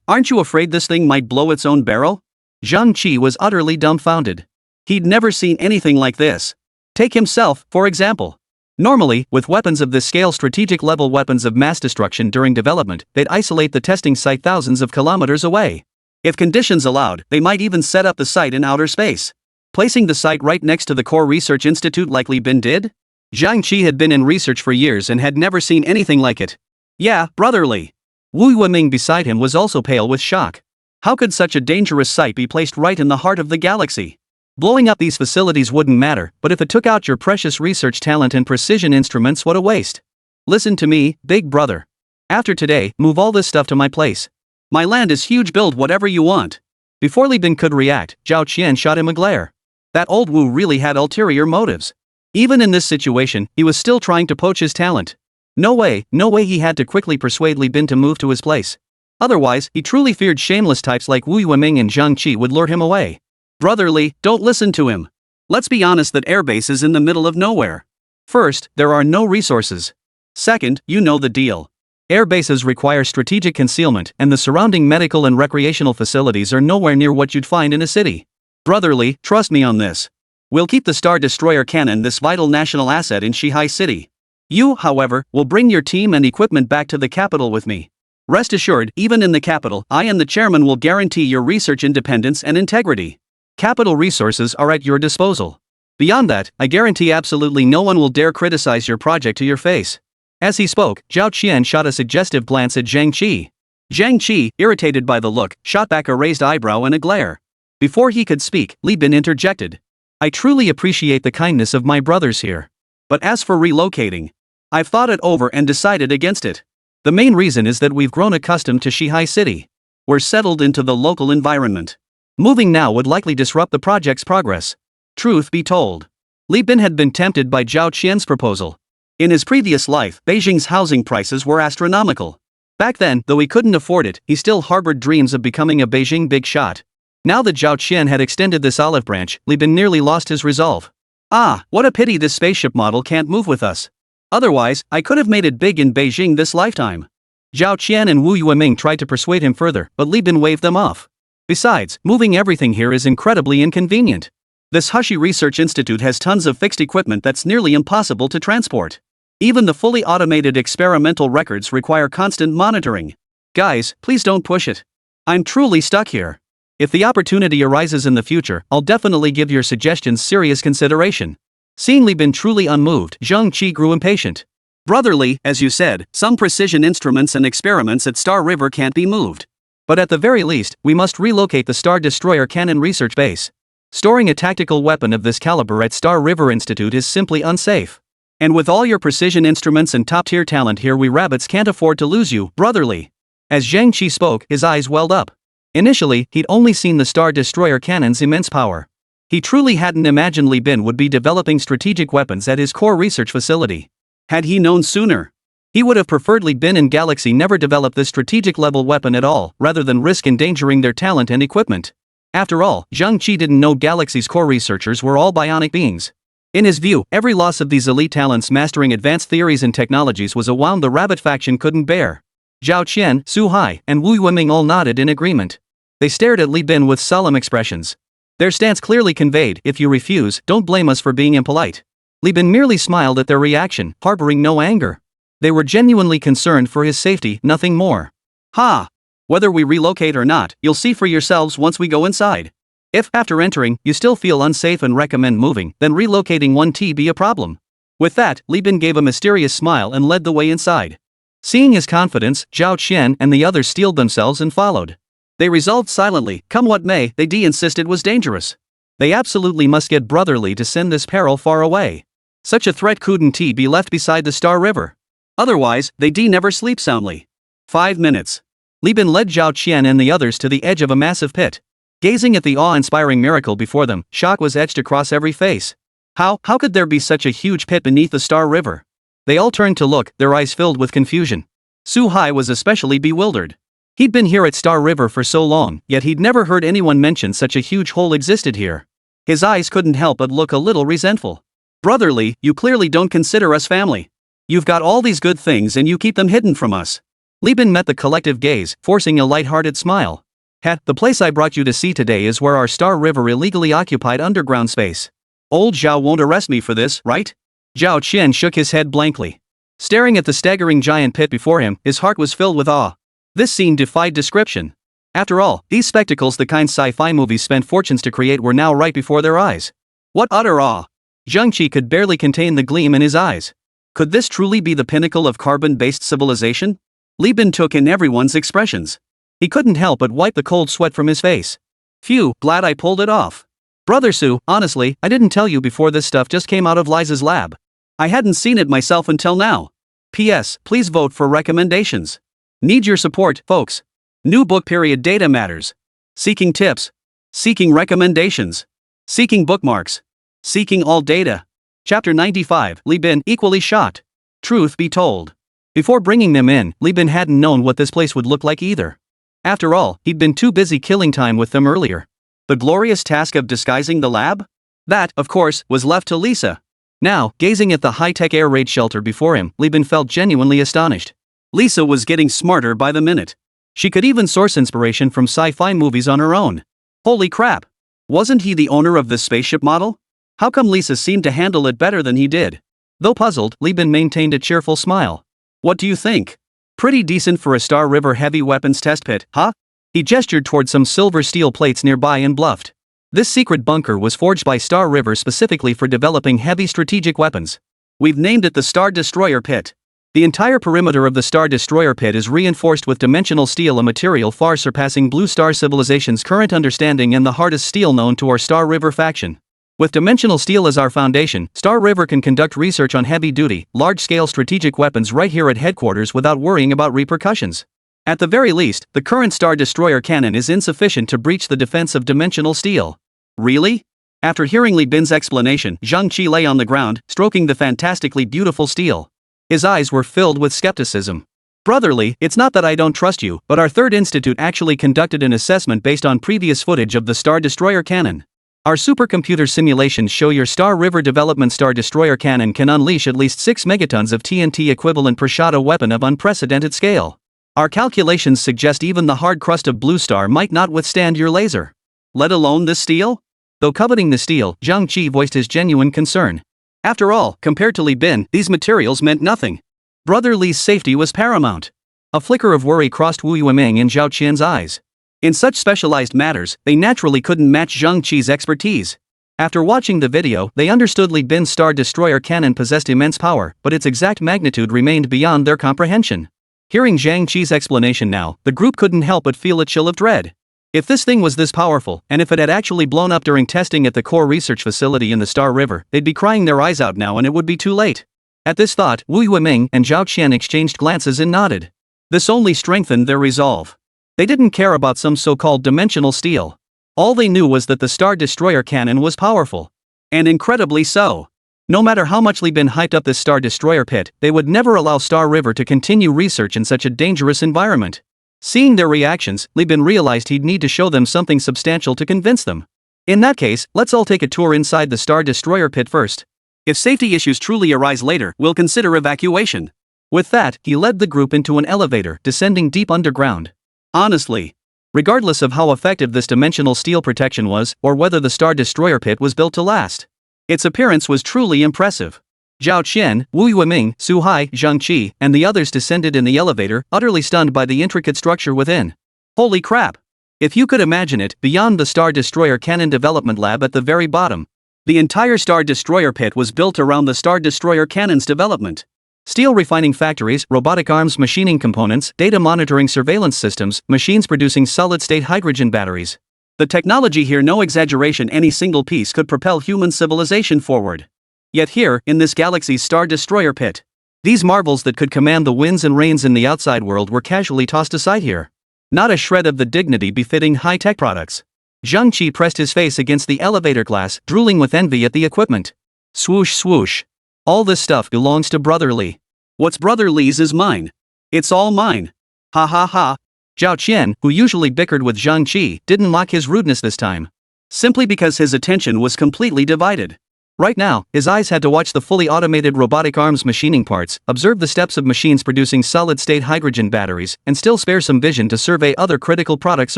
Aren't you afraid this thing might blow its own barrel? Zhang Qi was utterly dumbfounded. He'd never seen anything like this. Take himself, for example. Normally, with weapons of this scale, strategic-level weapons of mass destruction during development, they'd isolate the testing site thousands of kilometers away. If conditions allowed, they might even set up the site in outer space. Placing the site right next to the core research institute like Li Bin did? Zhang Qi had been in research for years and had never seen anything like it. Yeah, Brother Li. Wu Yiming beside him was also pale with shock. How could such a dangerous site be placed right in the heart of the galaxy? Blowing up these facilities wouldn't matter, but if it took out your precious research talent and precision instruments, what a waste. Listen to me, big brother. After today, move all this stuff to my place. My land is huge, build whatever you want. Before Li Bin could react, Zhao Qian shot him a glare. That old Wu really had ulterior motives. Even in this situation, he was still trying to poach his talent. No way he had to quickly persuade Li Bin to move to his place. Otherwise, he truly feared shameless types like Wu Yueming and Zhang Qi would lure him away. Brother Li, don't listen to him. Let's be honest that airbase is in the middle of nowhere. First, there are no resources. Second, you know the deal. Air bases require strategic concealment, and the surrounding medical and recreational facilities are nowhere near what you'd find in a city. Brother Li, trust me on this. We'll keep the Star Destroyer cannon, this vital national asset, in Shihai City. You, however, will bring your team and equipment back to the capital with me. Rest assured, even in the capital, I and the chairman will guarantee your research independence and integrity. Capital resources are at your disposal. Beyond that, I guarantee absolutely no one will dare criticize your project to your face. As he spoke, Zhao Qian shot a suggestive glance at Zhang Qi. Zhang Qi, irritated by the look, shot back a raised eyebrow and a glare. Before he could speak, Li Bin interjected. I truly appreciate the kindness of my brothers here. But as for relocating, I've thought it over and decided against it. The main reason is that we've grown accustomed to Shihai City. We're settled into the local environment. Moving now would likely disrupt the project's progress. Truth be told, Li Bin had been tempted by Zhao Qian's proposal. In his previous life, Beijing's housing prices were astronomical. Back then, though he couldn't afford it, he still harbored dreams of becoming a Beijing big shot. Now that Zhao Qian had extended this olive branch, Li Bin nearly lost his resolve. Ah, what a pity this spaceship model can't move with us. Otherwise, I could have made it big in Beijing this lifetime. Zhao Qian and Wu Yueming tried to persuade him further, but Li Bin waved them off. Besides, moving everything here is incredibly inconvenient. This Hushi Research Institute has tons of fixed equipment that's nearly impossible to transport. Even the fully automated experimental records require constant monitoring. Guys, please don't push it. I'm truly stuck here. If the opportunity arises in the future, I'll definitely give your suggestions serious consideration. Seeing Li Bin truly unmoved, Zhang Qi grew impatient. Brother Li, as you said, some precision instruments and experiments at Star River can't be moved. But at the very least, we must relocate the Star Destroyer Cannon Research Base. Storing a tactical weapon of this caliber at Star River Institute is simply unsafe. And with all your precision instruments and top-tier talent here, we rabbits can't afford to lose you, Brother Li. As Zhang Qi spoke, his eyes welled up. Initially, he'd only seen the Star Destroyer Cannon's immense power. He truly hadn't imagined Li Bin would be developing strategic weapons at his core research facility. Had he known sooner, he would have preferred Li Bin and Galaxy never develop this strategic-level weapon at all, rather than risk endangering their talent and equipment. After all, Zhang Qi didn't know Galaxy's core researchers were all bionic beings. In his view, every loss of these elite talents mastering advanced theories and technologies was a wound the rabbit faction couldn't bear. Zhao Qian, Su Hai, and Wu Yueming all nodded in agreement. They stared at Li Bin with solemn expressions. Their stance clearly conveyed, if you refuse, don't blame us for being impolite. Li Bin merely smiled at their reaction, harboring no anger. They were genuinely concerned for his safety, nothing more. Ha! Whether we relocate or not, you'll see for yourselves once we go inside. If, after entering, you still feel unsafe and recommend moving, then relocating won't be a problem. With that, Li Bin gave a mysterious smile and led the way inside. Seeing his confidence, Zhao Qian and the others steeled themselves and followed. They resolved silently, come what may, they insisted was dangerous. They absolutely must get Brother Li to send this peril far away. Such a threat couldn't be left beside the Star River. Otherwise, they never sleep soundly. 5 minutes. Li Bin led Zhao Qian and the others to the edge of a massive pit. Gazing at the awe-inspiring miracle before them, shock was etched across every face. How could there be such a huge pit beneath the Star River? They all turned to look, their eyes filled with confusion. Su Hai was especially bewildered. He'd been here at Star River for so long, yet he'd never heard anyone mention such a huge hole existed here. His eyes couldn't help but look a little resentful. Brother Li, you clearly don't consider us family. You've got all these good things and you keep them hidden from us. Li Bin met the collective gaze, forcing a light-hearted smile. The place I brought you to see today is where our Star River illegally occupied underground space. Old Zhao won't arrest me for this, right? Zhao Qian shook his head blankly. Staring at the staggering giant pit before him, his heart was filled with awe. This scene defied description. After all, these spectacles the kind sci-fi movies spent fortunes to create were now right before their eyes. What utter awe! Zhang Qi could barely contain the gleam in his eyes. Could this truly be the pinnacle of carbon-based civilization? Li Bin took in everyone's expressions. He couldn't help but wipe the cold sweat from his face. Phew, glad I pulled it off. Brother Su, honestly, I didn't tell you before this stuff just came out of Liza's lab. I hadn't seen it myself until now. P.S. Please vote for recommendations. Need your support, folks. New book period data matters. Seeking tips. Seeking recommendations. Seeking bookmarks. Seeking all data. Chapter 95. Li Bin equally shocked. Truth be told, before bringing them in, Li Bin hadn't known what this place would look like either. After all, he'd been too busy killing time with them earlier. The glorious task of disguising the lab? That, of course, was left to Lisa. Now, gazing at the high-tech air raid shelter before him, Li Bin felt genuinely astonished. Lisa was getting smarter by the minute. She could even source inspiration from sci-fi movies on her own. Holy crap! Wasn't he the owner of this spaceship model? How come Lisa seemed to handle it better than he did? Though puzzled, Li Bin maintained a cheerful smile. What do you think? Pretty decent for a Star River heavy weapons test pit, huh? He gestured toward some silver steel plates nearby and bluffed. This secret bunker was forged by Star River specifically for developing heavy strategic weapons. We've named it the Star Destroyer Pit. The entire perimeter of the Star Destroyer Pit is reinforced with dimensional steel, a material far surpassing Blue Star Civilization's current understanding and the hardest steel known to our Star River faction. With dimensional steel as our foundation, Star River can conduct research on heavy-duty, large-scale strategic weapons right here at headquarters without worrying about repercussions. At the very least, the current Star Destroyer cannon is insufficient to breach the defense of dimensional steel. Really? After hearing Li Bin's explanation, Zhang Qi lay on the ground, stroking the fantastically beautiful steel. His eyes were filled with skepticism. Brotherly, it's not that I don't trust you, but our third institute actually conducted an assessment based on previous footage of the Star Destroyer cannon. Our supercomputer simulations show your Star River development Star Destroyer cannon can unleash at least 6 megatons of TNT equivalent per shot, a weapon of unprecedented scale. Our calculations suggest even the hard crust of Blue Star might not withstand your laser. Let alone this steel? Though coveting the steel, Zhang Qi voiced his genuine concern. After all, compared to Li Bin, these materials meant nothing. Brother Li's safety was paramount. A flicker of worry crossed Wu Yueming and Zhao Qian's eyes. In such specialized matters, they naturally couldn't match Zhang Qi's expertise. After watching the video, they understood Li Bin's Star Destroyer cannon possessed immense power, but its exact magnitude remained beyond their comprehension. Hearing Zhang Qi's explanation now, the group couldn't help but feel a chill of dread. If this thing was this powerful, and if it had actually blown up during testing at the core research facility in the Star River, they'd be crying their eyes out now and it would be too late. At this thought, Wu Yueming and Zhao Qian exchanged glances and nodded. This only strengthened their resolve. They didn't care about some so-called dimensional steel. All they knew was that the Star Destroyer cannon was powerful. And incredibly so. No matter how much Li Bin hyped up this Star Destroyer pit, they would never allow Star River to continue research in such a dangerous environment. Seeing their reactions, Li Bin realized he'd need to show them something substantial to convince them. In that case, let's all take a tour inside the Star Destroyer pit first. If safety issues truly arise later, we'll consider evacuation. With that, he led the group into an elevator, descending deep underground. Honestly, regardless of how effective this dimensional steel protection was, or whether the Star Destroyer pit was built to last, its appearance was truly impressive. Zhao Qian, Wu Yueming, Su Hai, Zhang Qi, and the others descended in the elevator, utterly stunned by the intricate structure within. Holy crap! If you could imagine it, beyond the Star Destroyer cannon development lab at the very bottom, the entire Star Destroyer pit was built around the Star Destroyer cannon's development. Steel refining factories, robotic arms machining components, data monitoring surveillance systems, machines producing solid-state hydrogen batteries. The technology here, no exaggeration, any single piece could propel human civilization forward. Yet here, in this galaxy's Star Destroyer pit, these marvels that could command the winds and rains in the outside world were casually tossed aside here. Not a shred of the dignity befitting high-tech products. Zhang Qi pressed his face against the elevator glass, drooling with envy at the equipment. Swoosh swoosh. All this stuff belongs to Brother Li. What's Brother Li's is mine. It's all mine. Ha ha ha. Zhao Qian, who usually bickered with Zhang Qi, didn't mock his rudeness this time. Simply because his attention was completely divided. Right now, his eyes had to watch the fully automated robotic arms machining parts, observe the steps of machines producing solid-state hydrogen batteries, and still spare some vision to survey other critical products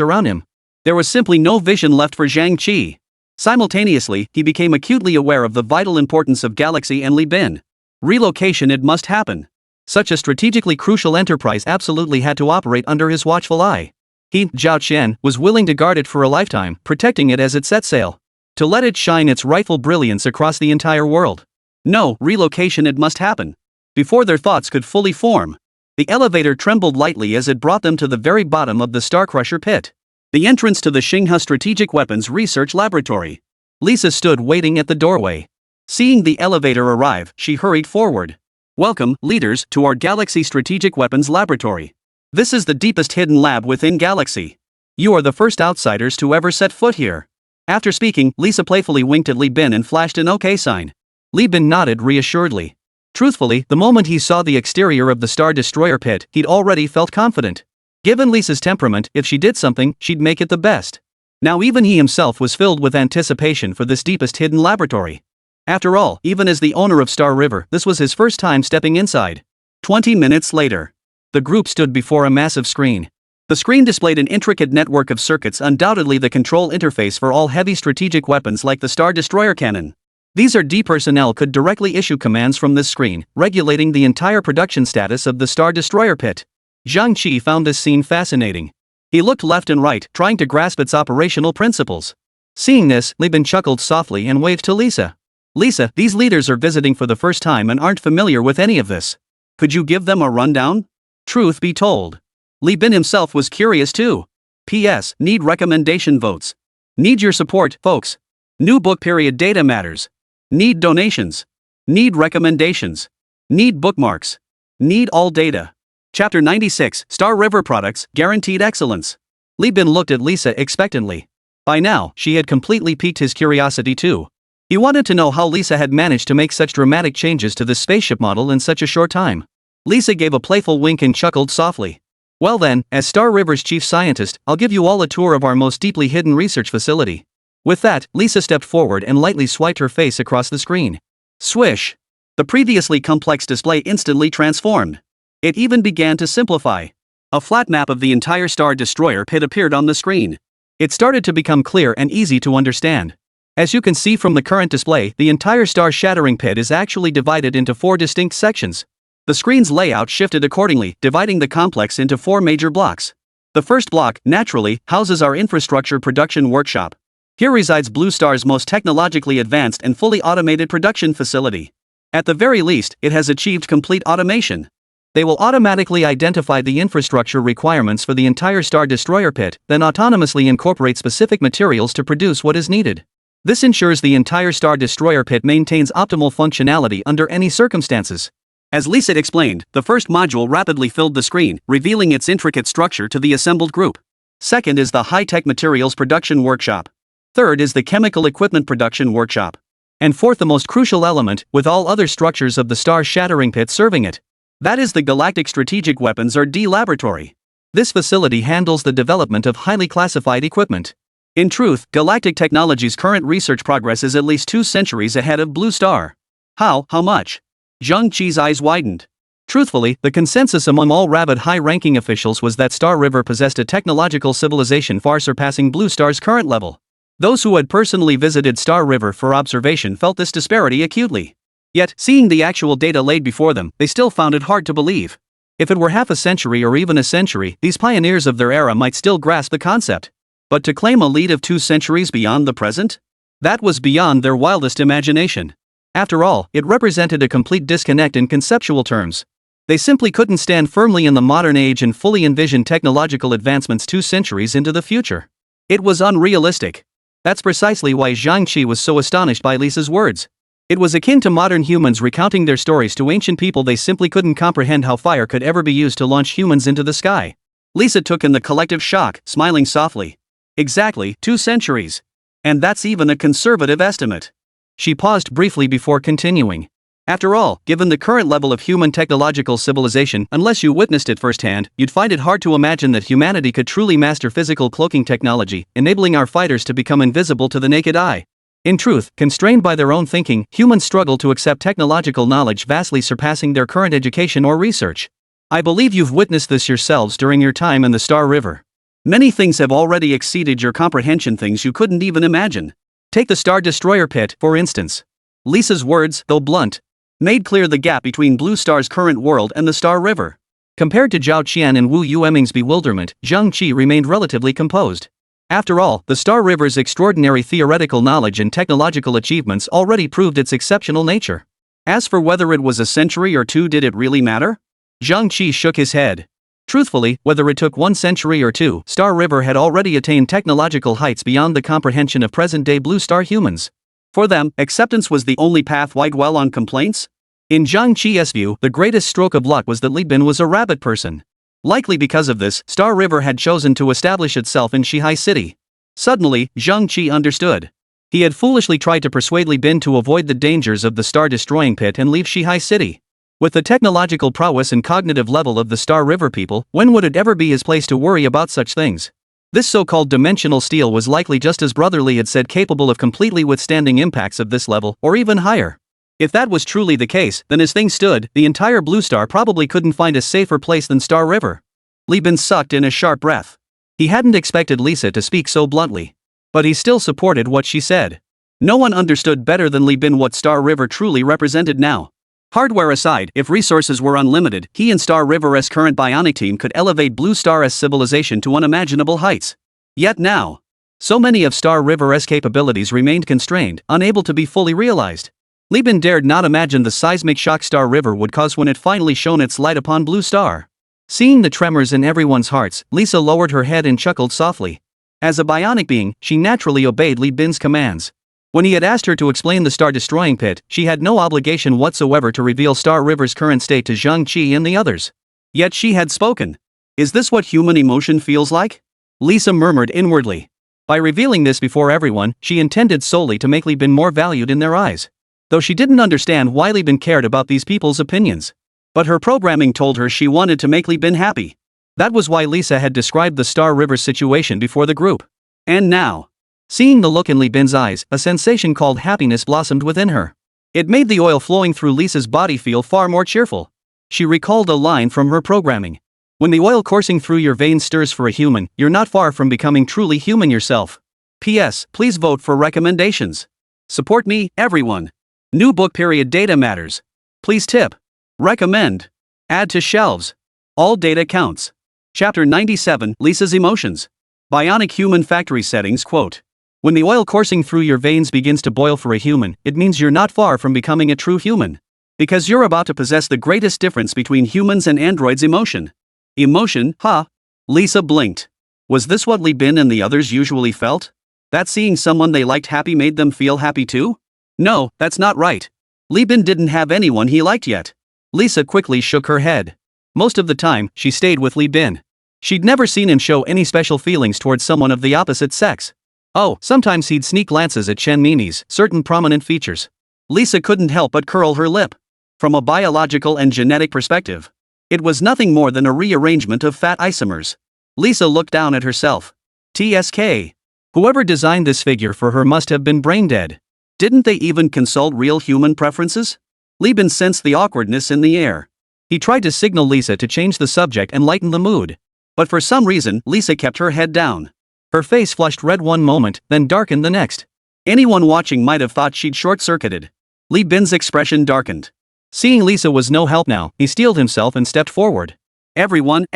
around him. There was simply no vision left for Zhang Qi. Simultaneously, he became acutely aware of the vital importance of Galaxy and Li Bin. Relocation, it must happen. Such a strategically crucial enterprise absolutely had to operate under his watchful eye. He, Zhao Qian, was willing to guard it for a lifetime, protecting it as it set sail. To let it shine its rightful brilliance across the entire world. No, relocation, it must happen. Before their thoughts could fully form, the elevator trembled lightly as it brought them to the very bottom of the Star Crusher pit. The entrance to the Xinghe Strategic Weapons Research Laboratory. Lisa stood waiting at the doorway. Seeing the elevator arrive, she hurried forward. Welcome, leaders, to our Galaxy Strategic Weapons Laboratory. This is the deepest hidden lab within Galaxy. You are the first outsiders to ever set foot here. After speaking, Lisa playfully winked at Li Bin and flashed an OK sign. Li Bin nodded reassuredly. Truthfully, the moment he saw the exterior of the Star Destroyer pit, he'd already felt confident. Given Lisa's temperament, if she did something, she'd make it the best. Now even he himself was filled with anticipation for this deepest hidden laboratory. After all, even as the owner of Star River, this was his first time stepping inside. 20 minutes later. The group stood before a massive screen. The screen displayed an intricate network of circuits, undoubtedly the control interface for all heavy strategic weapons like the Star Destroyer cannon. These RD personnel could directly issue commands from this screen, regulating the entire production status of the Star Destroyer pit. Zhang Qi found this scene fascinating. He looked left and right, trying to grasp its operational principles. Seeing this, Li Bin chuckled softly and waved to Lisa. Lisa, these leaders are visiting for the first time and aren't familiar with any of this. Could you give them a rundown? Truth be told, Li Bin himself was curious too. P.S. Need recommendation votes. Need your support, folks. New book period data matters. Need donations. Need recommendations. Need bookmarks. Need all data. Chapter 96, Star River Products, Guaranteed Excellence. Li Bin looked at Lisa expectantly. By now, she had completely piqued his curiosity too. He wanted to know how Lisa had managed to make such dramatic changes to this spaceship model in such a short time. Lisa gave a playful wink and chuckled softly. Well then, as Star River's chief scientist, I'll give you all a tour of our most deeply hidden research facility. With that, Lisa stepped forward and lightly swiped her face across the screen. Swish! The previously complex display instantly transformed. It even began to simplify. A flat map of the entire Star Destroyer pit appeared on the screen. It started to become clear and easy to understand. As you can see from the current display, the entire star-shattering pit is actually divided into 4 distinct sections. The screen's layout shifted accordingly, dividing the complex into 4 major blocks. The first block, naturally, houses our infrastructure production workshop. Here resides Blue Star's most technologically advanced and fully automated production facility. At the very least, it has achieved complete automation. They will automatically identify the infrastructure requirements for the entire Star Destroyer pit, then autonomously incorporate specific materials to produce what is needed. This ensures the entire Star Destroyer pit maintains optimal functionality under any circumstances. As Lisa explained, the first module rapidly filled the screen, revealing its intricate structure to the assembled group. Second is the high-tech materials production workshop. Third is the chemical equipment production workshop. And fourth, the most crucial element, with all other structures of the star-shattering pit serving it. That is the Galactic Strategic Weapons RD Laboratory. This facility handles the development of highly classified equipment. In truth, Galactic Technology's current research progress is at least 2 centuries ahead of Blue Star. How much? Zhang Qi's eyes widened. Truthfully, the consensus among all rabid high-ranking officials was that Star River possessed a technological civilization far surpassing Blue Star's current level. Those who had personally visited Star River for observation felt this disparity acutely. Yet, seeing the actual data laid before them, they still found it hard to believe. If it were half a century or even a century, these pioneers of their era might still grasp the concept. But to claim a lead of 2 centuries beyond the present? That was beyond their wildest imagination. After all, it represented a complete disconnect in conceptual terms. They simply couldn't stand firmly in the modern age and fully envision technological advancements 2 centuries into the future. It was unrealistic. That's precisely why Zhang Qi was so astonished by Lisa's words. It was akin to modern humans recounting their stories to ancient people. They simply couldn't comprehend how fire could ever be used to launch humans into the sky. Lisa took in the collective shock, smiling softly. Exactly, 2 centuries. And that's even a conservative estimate. She paused briefly before continuing. After all, given the current level of human technological civilization, unless you witnessed it firsthand, you'd find it hard to imagine that humanity could truly master physical cloaking technology, enabling our fighters to become invisible to the naked eye. In truth, constrained by their own thinking, humans struggle to accept technological knowledge vastly surpassing their current education or research. I believe you've witnessed this yourselves during your time in the Star River. Many things have already exceeded your comprehension, things you couldn't even imagine. Take the Star Destroyer pit, for instance. Lisa's words, though blunt, made clear the gap between Blue Star's current world and the Star River. Compared to Zhao Qian and Wu Yueming's bewilderment, Zhang Qi remained relatively composed. After all, the Star River's extraordinary theoretical knowledge and technological achievements already proved its exceptional nature. As for whether it was a century or 2, did it really matter? Zhang Qi shook his head. Truthfully, whether it took 1 century or 2, Star River had already attained technological heights beyond the comprehension of present-day Blue Star humans. For them, acceptance was the only path. Why dwell on complaints? In Zhang Qi's view, the greatest stroke of luck was that Li Bin was a rabbit person. Likely because of this, Star River had chosen to establish itself in Shihai City. Suddenly, Zhang Qi understood. He had foolishly tried to persuade Li Bin to avoid the dangers of the star-destroying pit and leave Shihai City. With the technological prowess and cognitive level of the Star River people, when would it ever be his place to worry about such things? This so-called dimensional steel was likely just as Brother Li had said, capable of completely withstanding impacts of this level, or even higher. If that was truly the case, then as things stood, the entire Blue Star probably couldn't find a safer place than Star River. Li Bin sucked in a sharp breath. He hadn't expected Lisa to speak so bluntly. But he still supported what she said. No one understood better than Li Bin what Star River truly represented now. Hardware aside, if resources were unlimited, he and Star River's current bionic team could elevate Blue Star's civilization to unimaginable heights. Yet now, so many of Star River's capabilities remained constrained, unable to be fully realized. Li Bin dared not imagine the seismic shock Star River would cause when it finally shone its light upon Blue Star. Seeing the tremors in everyone's hearts, Lisa lowered her head and chuckled softly. As a bionic being, she naturally obeyed Li Bin's commands. When he had asked her to explain the star-destroying pit, she had no obligation whatsoever to reveal Star River's current state to Zhang Qi and the others. Yet she had spoken. Is this what human emotion feels like? Lisa murmured inwardly. By revealing this before everyone, she intended solely to make Li Bin more valued in their eyes. Though she didn't understand why Li Bin cared about these people's opinions. But her programming told her she wanted to make Li Bin happy. That was why Lisa had described the Star River situation before the group. And now, seeing the look in Li Bin's eyes, a sensation called happiness blossomed within her. It made the oil flowing through Lisa's body feel far more cheerful. She recalled a line from her programming. When the oil coursing through your veins stirs for a human, you're not far from becoming truly human yourself. P.S. Please vote for recommendations. Support me, everyone. New book period data matters. Please tip. Recommend. Add to shelves. All data counts. Chapter 97, Lisa's Emotions. Bionic Human Factory Settings. Quote. When the oil coursing through your veins begins to boil for a human, it means you're not far from becoming a true human. Because you're about to possess the greatest difference between humans and androids: emotion. Emotion, huh? Lisa blinked. Was this what Li Bin and the others usually felt? That seeing someone they liked happy made them feel happy too? No, that's not right. Li Bin didn't have anyone he liked yet. Lisa quickly shook her head. Most of the time, she stayed with Li Bin. She'd never seen him show any special feelings towards someone of the opposite sex. Oh, sometimes he'd sneak glances at Chen Mimi's certain prominent features. Lisa couldn't help but curl her lip. From a biological and genetic perspective, it was nothing more than a rearrangement of fat isomers. Lisa looked down at herself. TSK. Whoever designed this figure for her must have been brain dead. Didn't they even consult real human preferences? Li Bin sensed the awkwardness in the air. He tried to signal Lisa to change the subject and lighten the mood. But for some reason, Lisa kept her head down. Her face flushed red one moment, then darkened the next. Anyone watching might have thought she'd short-circuited. Li Bin's expression darkened. Seeing Lisa was no help now, he steeled himself and stepped forward. Everyone.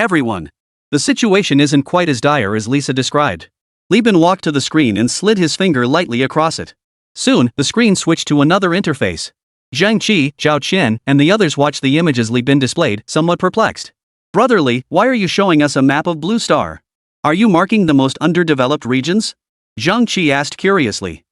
The situation isn't quite as dire as Lisa described. Li Bin walked to the screen and slid his finger lightly across it. Soon, the screen switched to another interface. Zhang Qi, Zhao Qian, and the others watched the images Li Bin displayed, somewhat perplexed. Brother Li, why are you showing us a map of Blue Star? Are you marking the most underdeveloped regions? Zhang Qi asked curiously.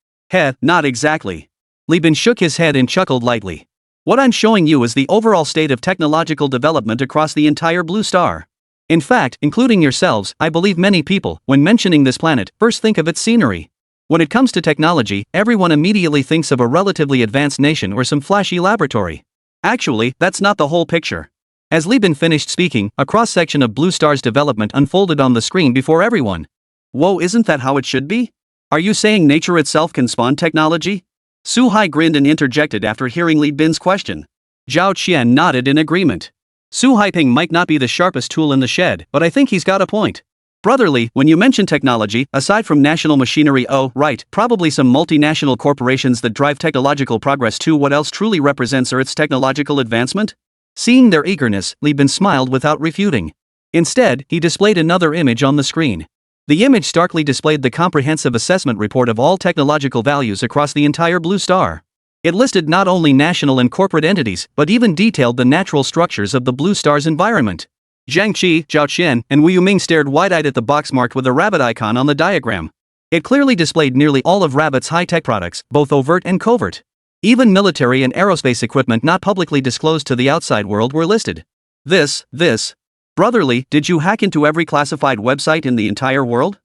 Not exactly. Li Bin shook his head and chuckled lightly. What I'm showing you is the overall state of technological development across the entire Blue Star. In fact, including yourselves, I believe many people, when mentioning this planet, first think of its scenery. When it comes to technology, everyone immediately thinks of a relatively advanced nation or some flashy laboratory. Actually, that's not the whole picture. As Li Bin finished speaking, a cross-section of Blue Star's development unfolded on the screen before everyone. Whoa, isn't that how it should be? Are you saying nature itself can spawn technology? Su Hai grinned and interjected after hearing Li Bin's question. Zhao Qian nodded in agreement. Su Haiping might not be the sharpest tool in the shed, but I think he's got a point. Brother Li, when you mention technology, aside from national machinery, oh, right, probably some multinational corporations that drive technological progress too, what else truly represents Earth's technological advancement? Seeing their eagerness, Li Bin smiled without refuting. Instead, he displayed another image on the screen. The image starkly displayed the comprehensive assessment report of all technological values across the entire Blue Star. It listed not only national and corporate entities, but even detailed the natural structures of the Blue Star's environment. Zhang Qi, Zhao Qian, and Wu Yuming stared wide-eyed at the box marked with a rabbit icon on the diagram. It clearly displayed nearly all of Rabbit's high-tech products, both overt and covert. Even military and aerospace equipment not publicly disclosed to the outside world were listed. This. Brother Li, did you hack into every classified website in the entire world?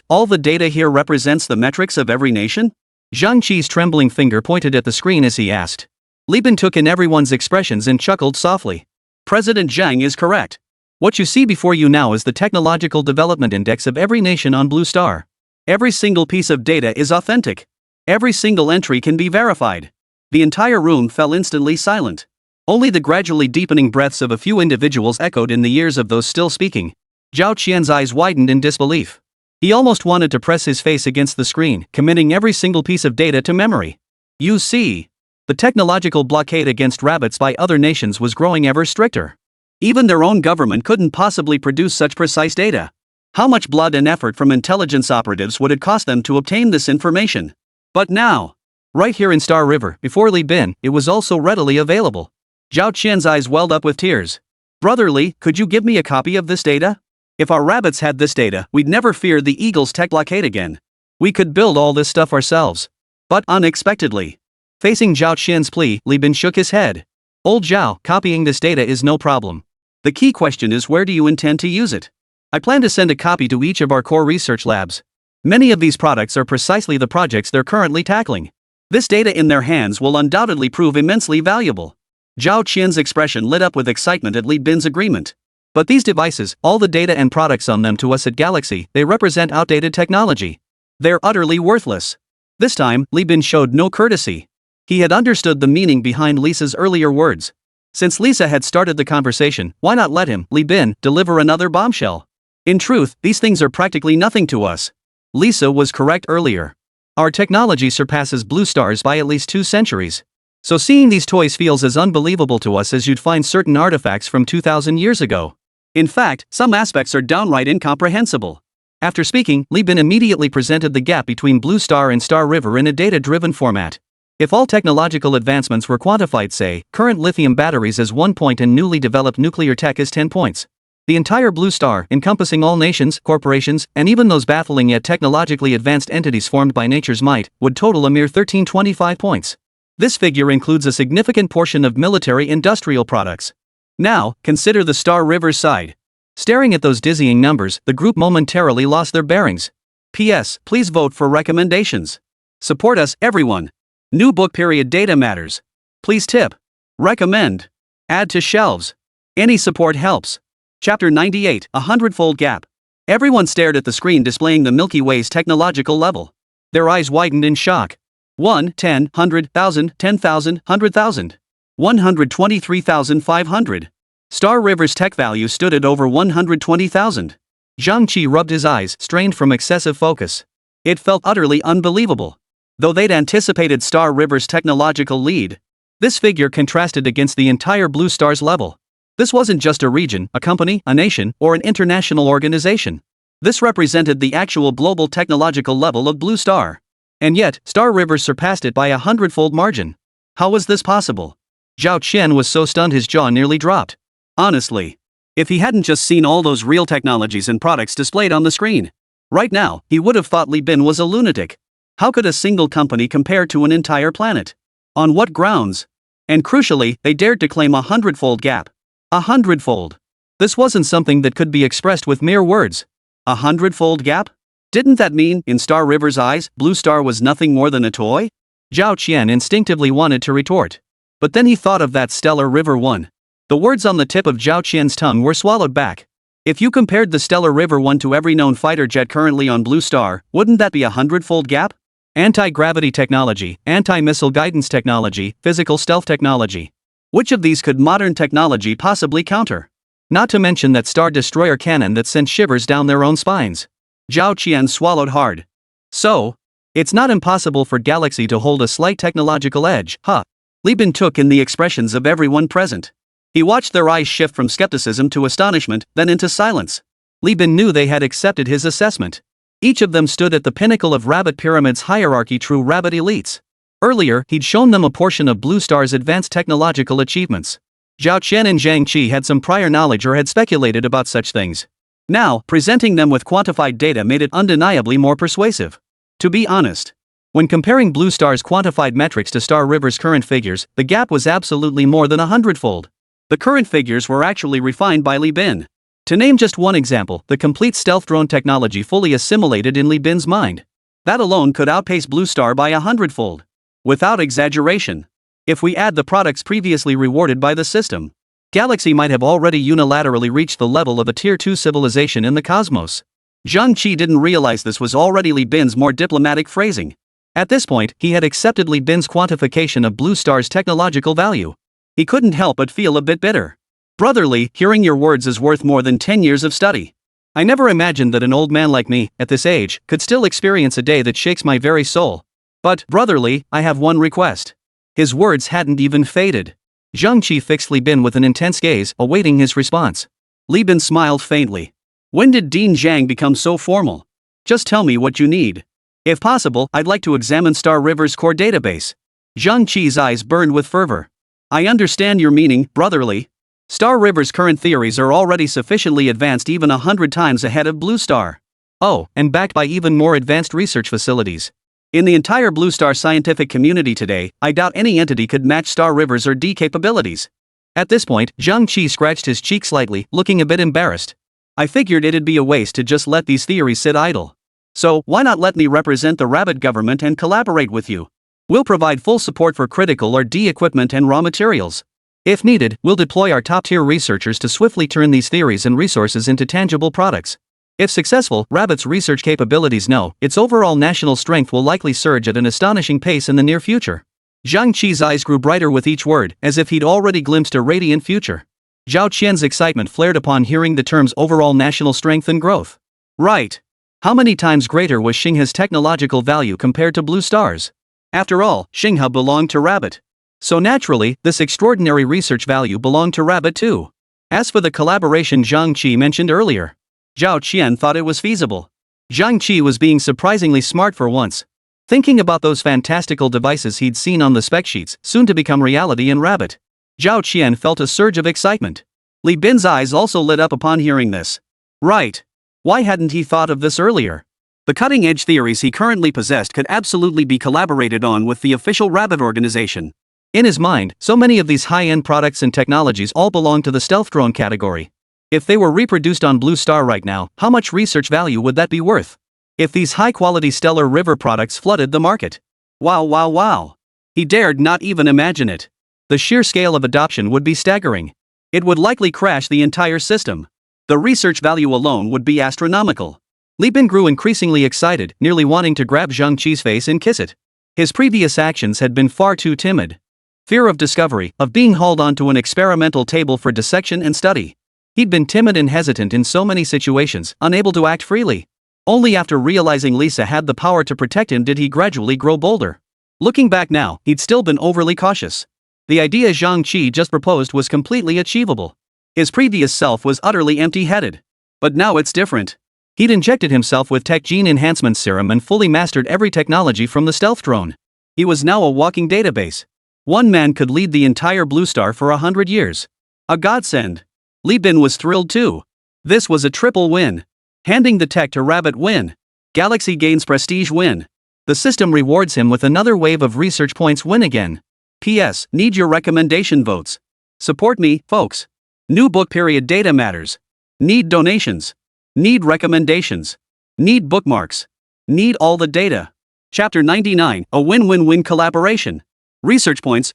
All the data here represents the metrics of every nation? Zhang Qi's trembling finger pointed at the screen as he asked. Li Bin took in everyone's expressions and chuckled softly. President Zhang is correct. What you see before you now is the technological development index of every nation on Blue Star. Every single piece of data is authentic. Every single entry can be verified. The entire room fell instantly silent. Only the gradually deepening breaths of a few individuals echoed in the ears of those still speaking. Zhao Qian's eyes widened in disbelief. He almost wanted to press his face against the screen, committing every single piece of data to memory. You see, the technological blockade against rabbits by other nations was growing ever stricter. Even their own government couldn't possibly produce such precise data. How much blood and effort from intelligence operatives would it cost them to obtain this information? But now, right here in Star River, before Li Bin, it was also readily available. Zhao Qian's eyes welled up with tears. Brother Li, could you give me a copy of this data? If our rabbits had this data, we'd never fear the Eagle's tech blockade again. We could build all this stuff ourselves. But unexpectedly, facing Zhao Qian's plea, Li Bin shook his head. Old Zhao, copying this data is no problem. The key question is, where do you intend to use it? I plan to send a copy to each of our core research labs. Many of these products are precisely the projects they're currently tackling. This data in their hands will undoubtedly prove immensely valuable. Zhao Qian's expression lit up with excitement at Li Bin's agreement. But these devices, all the data and products on them to us at Galaxy, they represent outdated technology. They're utterly worthless. This time, Li Bin showed no courtesy. He had understood the meaning behind Lisa's earlier words. Since Lisa had started the conversation, why not let him, Li Bin, deliver another bombshell? In truth, these things are practically nothing to us. Lisa was correct earlier. Our technology surpasses Blue Star's by at least 2 centuries. So seeing these toys feels as unbelievable to us as you'd find certain artifacts from 2,000 years ago. In fact, some aspects are downright incomprehensible. After speaking, Li Bin immediately presented the gap between Blue Star and Star River in a data-driven format. If all technological advancements were quantified, say, current lithium batteries as 1 point and newly developed nuclear tech as 10 points, the entire Blue Star, encompassing all nations, corporations, and even those baffling yet technologically advanced entities formed by nature's might, would total a mere 1325 points. This figure includes a significant portion of military industrial products. Now, consider the Star River side. Staring at those dizzying numbers, the group momentarily lost their bearings. P.S. Please vote for recommendations. Support us, everyone. New book period data matters. Please tip. Recommend. Add to shelves. Any support helps. Chapter 98, A Hundredfold Gap. Everyone stared at the screen displaying the Milky Way's technological level. Their eyes widened in shock. 1, 10, 100,000, 10,000, 100,000. 123,500. Star River's tech value stood at over 120,000. Zhang Qi rubbed his eyes, strained from excessive focus. It felt utterly unbelievable. Though they'd anticipated Star River's technological lead, this figure contrasted against the entire Blue Star's level. This wasn't just a region, a company, a nation, or an international organization. This represented the actual global technological level of Blue Star. And yet, Star River surpassed it by a 100-fold margin. How was this possible? Zhao Qian was so stunned his jaw nearly dropped. Honestly, if he hadn't just seen all those real technologies and products displayed on the screen, right now, he would have thought Li Bin was a lunatic. How could a single company compare to an entire planet? On what grounds? And crucially, they dared to claim a 100-fold gap. 100-fold. This wasn't something that could be expressed with mere words. A 100-fold gap? Didn't that mean, in Star River's eyes, Blue Star was nothing more than a toy? Zhao Qian instinctively wanted to retort. But then he thought of that Stellar River one. The words on the tip of Zhao Qian's tongue were swallowed back. If you compared the Stellar River one to every known fighter jet currently on Blue Star, wouldn't that be a 100-fold gap? Anti-gravity technology, anti-missile guidance technology, physical stealth technology. Which of these could modern technology possibly counter? Not to mention that Star Destroyer cannon that sent shivers down their own spines. Zhao Qian swallowed hard. So, it's not impossible for Galaxy to hold a slight technological edge, huh? Li Bin took in the expressions of everyone present. He watched their eyes shift from skepticism to astonishment, then into silence. Li Bin knew they had accepted his assessment. Each of them stood at the pinnacle of Rabbit Pyramid's hierarchy, true rabbit elites. Earlier, he'd shown them a portion of Blue Star's advanced technological achievements. Zhao Qian and Zhang Qi had some prior knowledge or had speculated about such things. Now, presenting them with quantified data made it undeniably more persuasive. To be honest, when comparing Blue Star's quantified metrics to Star River's current figures, the gap was absolutely more than 100-fold. The current figures were actually refined by Li Bin. To name just one example, the complete stealth drone technology fully assimilated in Li Bin's mind. That alone could outpace Blue Star by 100-fold. Without exaggeration. If we add the products previously rewarded by the system, Galaxy might have already unilaterally reached the level of a Tier 2 civilization in the cosmos. Zhang Qi didn't realize this was already Li Bin's more diplomatic phrasing. At this point, he had accepted Li Bin's quantification of Blue Star's technological value. He couldn't help but feel a bit bitter. Brotherly, hearing your words is worth more than 10 years of study. I never imagined that an old man like me, at this age, could still experience a day that shakes my very soul. But, brotherly, I have one request. His words hadn't even faded. Zhang Qi fixed Li Bin with an intense gaze, awaiting his response. Li Bin smiled faintly. When did Dean Zhang become so formal? Just tell me what you need. If possible, I'd like to examine Star River's core database. Zhang Qi's eyes burned with fervor. I understand your meaning, brotherly. Star River's current theories are already sufficiently advanced, even 100 times ahead of Blue Star. Oh, and backed by even more advanced research facilities. In the entire Blue Star scientific community today, I doubt any entity could match Star River's R&D capabilities. At this point, Zhang Qi scratched his cheek slightly, looking a bit embarrassed. I figured it'd be a waste to just let these theories sit idle. So, why not let me represent the rabbit government and collaborate with you? We'll provide full support for critical R&D equipment and raw materials. If needed, we'll deploy our top-tier researchers to swiftly turn these theories and resources into tangible products. If successful, Rabbit's research capabilities know its overall national strength will likely surge at an astonishing pace in the near future. Zhang Qi's eyes grew brighter with each word, as if he'd already glimpsed a radiant future. Zhao Qian's excitement flared upon hearing the terms overall national strength and growth. Right. How many times greater was Xingha's technological value compared to Blue Star's? After all, Xingha belonged to Rabbit. So naturally, this extraordinary research value belonged to Rabbit too. As for the collaboration Zhang Qi mentioned earlier, Zhao Qian thought it was feasible. Zhang Qi was being surprisingly smart for once. Thinking about those fantastical devices he'd seen on the spec sheets, soon to become reality in Rabbit, Zhao Qian felt a surge of excitement. Li Bin's eyes also lit up upon hearing this. Right. Why hadn't he thought of this earlier? The cutting-edge theories he currently possessed could absolutely be collaborated on with the official Rabbit organization. In his mind, so many of these high-end products and technologies all belong to the stealth drone category. If they were reproduced on Blue Star right now, how much research value would that be worth? If these high-quality Stellar River products flooded the market. Wow. He dared not even imagine it. The sheer scale of adoption would be staggering. It would likely crash the entire system. The research value alone would be astronomical. Li Bin grew increasingly excited, nearly wanting to grab Zhang Qi's face and kiss it. His previous actions had been far too timid. Fear of discovery, of being hauled onto an experimental table for dissection and study. He'd been timid and hesitant in so many situations, unable to act freely. Only after realizing Lisa had the power to protect him did he gradually grow bolder. Looking back now, he'd still been overly cautious. The idea Zhang Qi just proposed was completely achievable. His previous self was utterly empty-headed. But now it's different. He'd injected himself with tech gene enhancement serum and fully mastered every technology from the stealth drone. He was now a walking database. One man could lead the entire Blue Star for 100 years. A godsend. Li Bin was thrilled too. This was a triple win. Handing the tech to Rabbit win. Galaxy gains prestige win. The system rewards him with another wave of research points win again. P.S. Need your recommendation votes. Support me, folks. New book period data matters. Need donations. Need recommendations. Need bookmarks. Need all the data. Chapter 99, a win-win-win collaboration. Research points.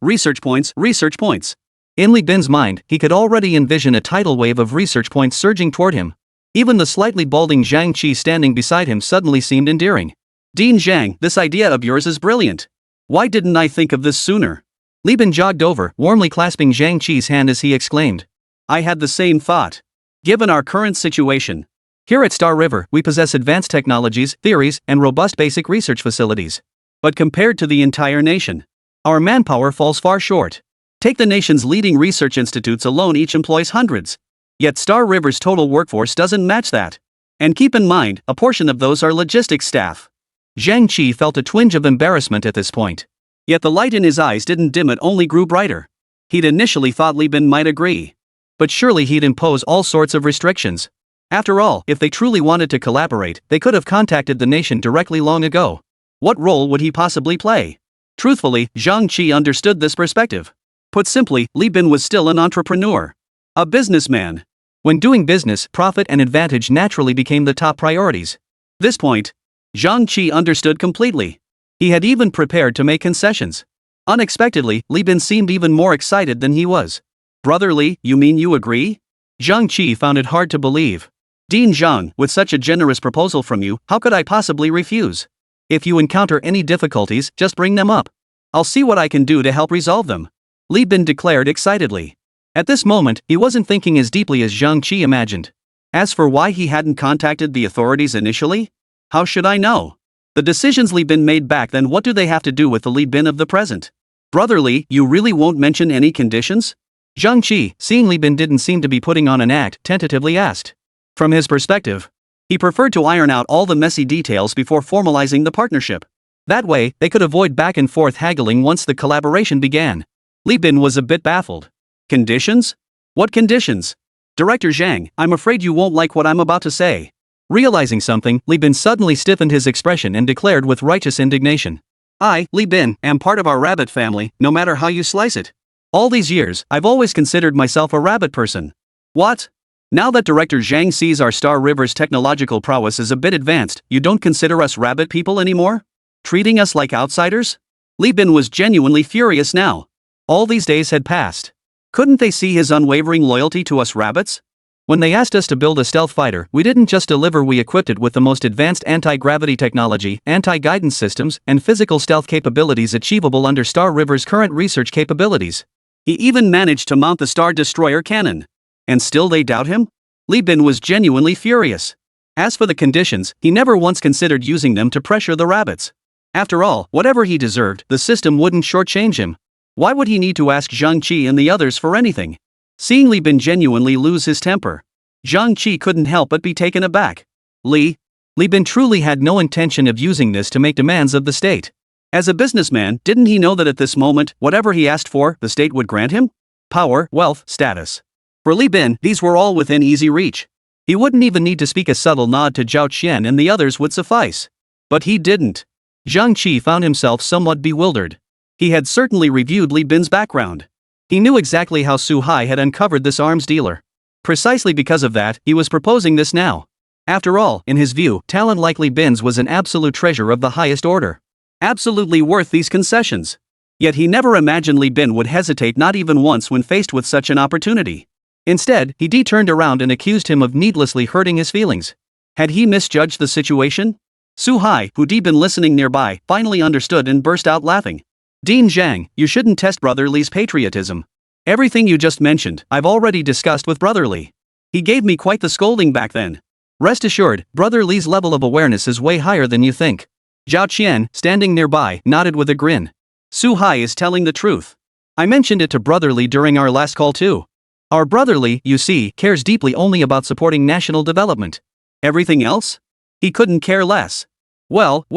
In Li Bin's mind, he could already envision a tidal wave of research points surging toward him. Even the slightly balding Zhang Qi standing beside him suddenly seemed endearing. Dean Zhang, this idea of yours is brilliant. Why didn't I think of this sooner? Li Bin jogged over, warmly clasping Zhang Qi's hand as he exclaimed. I had the same thought. Given our current situation. Here at Star River, we possess advanced technologies, theories, and robust basic research facilities. But compared to the entire nation, our manpower falls far short. Take the nation's leading research institutes alone, each employs hundreds. Yet Star River's total workforce doesn't match that. And keep in mind, a portion of those are logistics staff. Zhang Qi felt a twinge of embarrassment at this point. Yet the light in his eyes didn't dim, it only grew brighter. He'd initially thought Li Bin might agree. But surely he'd impose all sorts of restrictions. After all, if they truly wanted to collaborate, they could have contacted the nation directly long ago. What role would he possibly play? Truthfully, Zhang Qi understood this perspective. Put simply, Li Bin was still an entrepreneur. A businessman. When doing business, profit and advantage naturally became the top priorities. This point, Zhang Qi understood completely. He had even prepared to make concessions. Unexpectedly, Li Bin seemed even more excited than he was. Brother Li, you mean you agree? Zhang Qi found it hard to believe. Dean Zhang, with such a generous proposal from you, how could I possibly refuse? If you encounter any difficulties, just bring them up. I'll see what I can do to help resolve them. Li Bin declared excitedly. At this moment, he wasn't thinking as deeply as Zhang Qi imagined. As for why he hadn't contacted the authorities initially? How should I know? The decisions Li Bin made back then, what do they have to do with the Li Bin of the present? Brother Li, you really won't mention any conditions? Zhang Qi, seeing Li Bin didn't seem to be putting on an act, tentatively asked. From his perspective, he preferred to iron out all the messy details before formalizing the partnership. That way, they could avoid back and forth haggling once the collaboration began. Li Bin was a bit baffled. Conditions? What conditions? Director Zhang, I'm afraid you won't like what I'm about to say. Realizing something, Li Bin suddenly stiffened his expression and declared with righteous indignation. I, Li Bin, am part of our rabbit family, no matter how you slice it. All these years, I've always considered myself a rabbit person. What? Now that Director Zhang sees our Star River's technological prowess is a bit advanced, you don't consider us rabbit people anymore? Treating us like outsiders? Li Bin was genuinely furious now. All these days had passed. Couldn't they see his unwavering loyalty to us rabbits? When they asked us to build a stealth fighter, we didn't just deliver, we equipped it with the most advanced anti-gravity technology, anti-guidance systems, and physical stealth capabilities achievable under Star River's current research capabilities. He even managed to mount the Star Destroyer cannon. And still they doubt him? Li Bin was genuinely furious. As for the conditions, he never once considered using them to pressure the rabbits. After all, whatever he deserved, the system wouldn't shortchange him. Why would he need to ask Zhang Qi and the others for anything? Seeing Li Bin genuinely lose his temper, Zhang Qi couldn't help but be taken aback. Li Bin truly had no intention of using this to make demands of the state. As a businessman, didn't he know that at this moment, whatever he asked for, the state would grant him? Power, wealth, status. For Li Bin, these were all within easy reach. He wouldn't even need to speak, a subtle nod to Zhao Qian and the others would suffice. But he didn't. Zhang Qi found himself somewhat bewildered. He had certainly reviewed Li Bin's background. He knew exactly how Su Hai had uncovered this arms dealer. Precisely because of that, he was proposing this now. After all, in his view, talent like Li Bin's was an absolute treasure of the highest order. Absolutely worth these concessions. Yet he never imagined Li Bin would hesitate, not even once, when faced with such an opportunity. Instead, he turned around and accused him of needlessly hurting his feelings. Had he misjudged the situation? Su Hai, who'd been listening nearby, finally understood and burst out laughing. Dean Zhang, you shouldn't test Brother Li's patriotism. Everything you just mentioned, I've already discussed with Brother Li. He gave me quite the scolding back then. Rest assured, Brother Li's level of awareness is way higher than you think. Zhao Qian, standing nearby, nodded with a grin. Su Hai is telling the truth. I mentioned it to Brother Li during our last call too. Our Brother Li, you see, cares deeply only about supporting national development. Everything else? He couldn't care less. Well.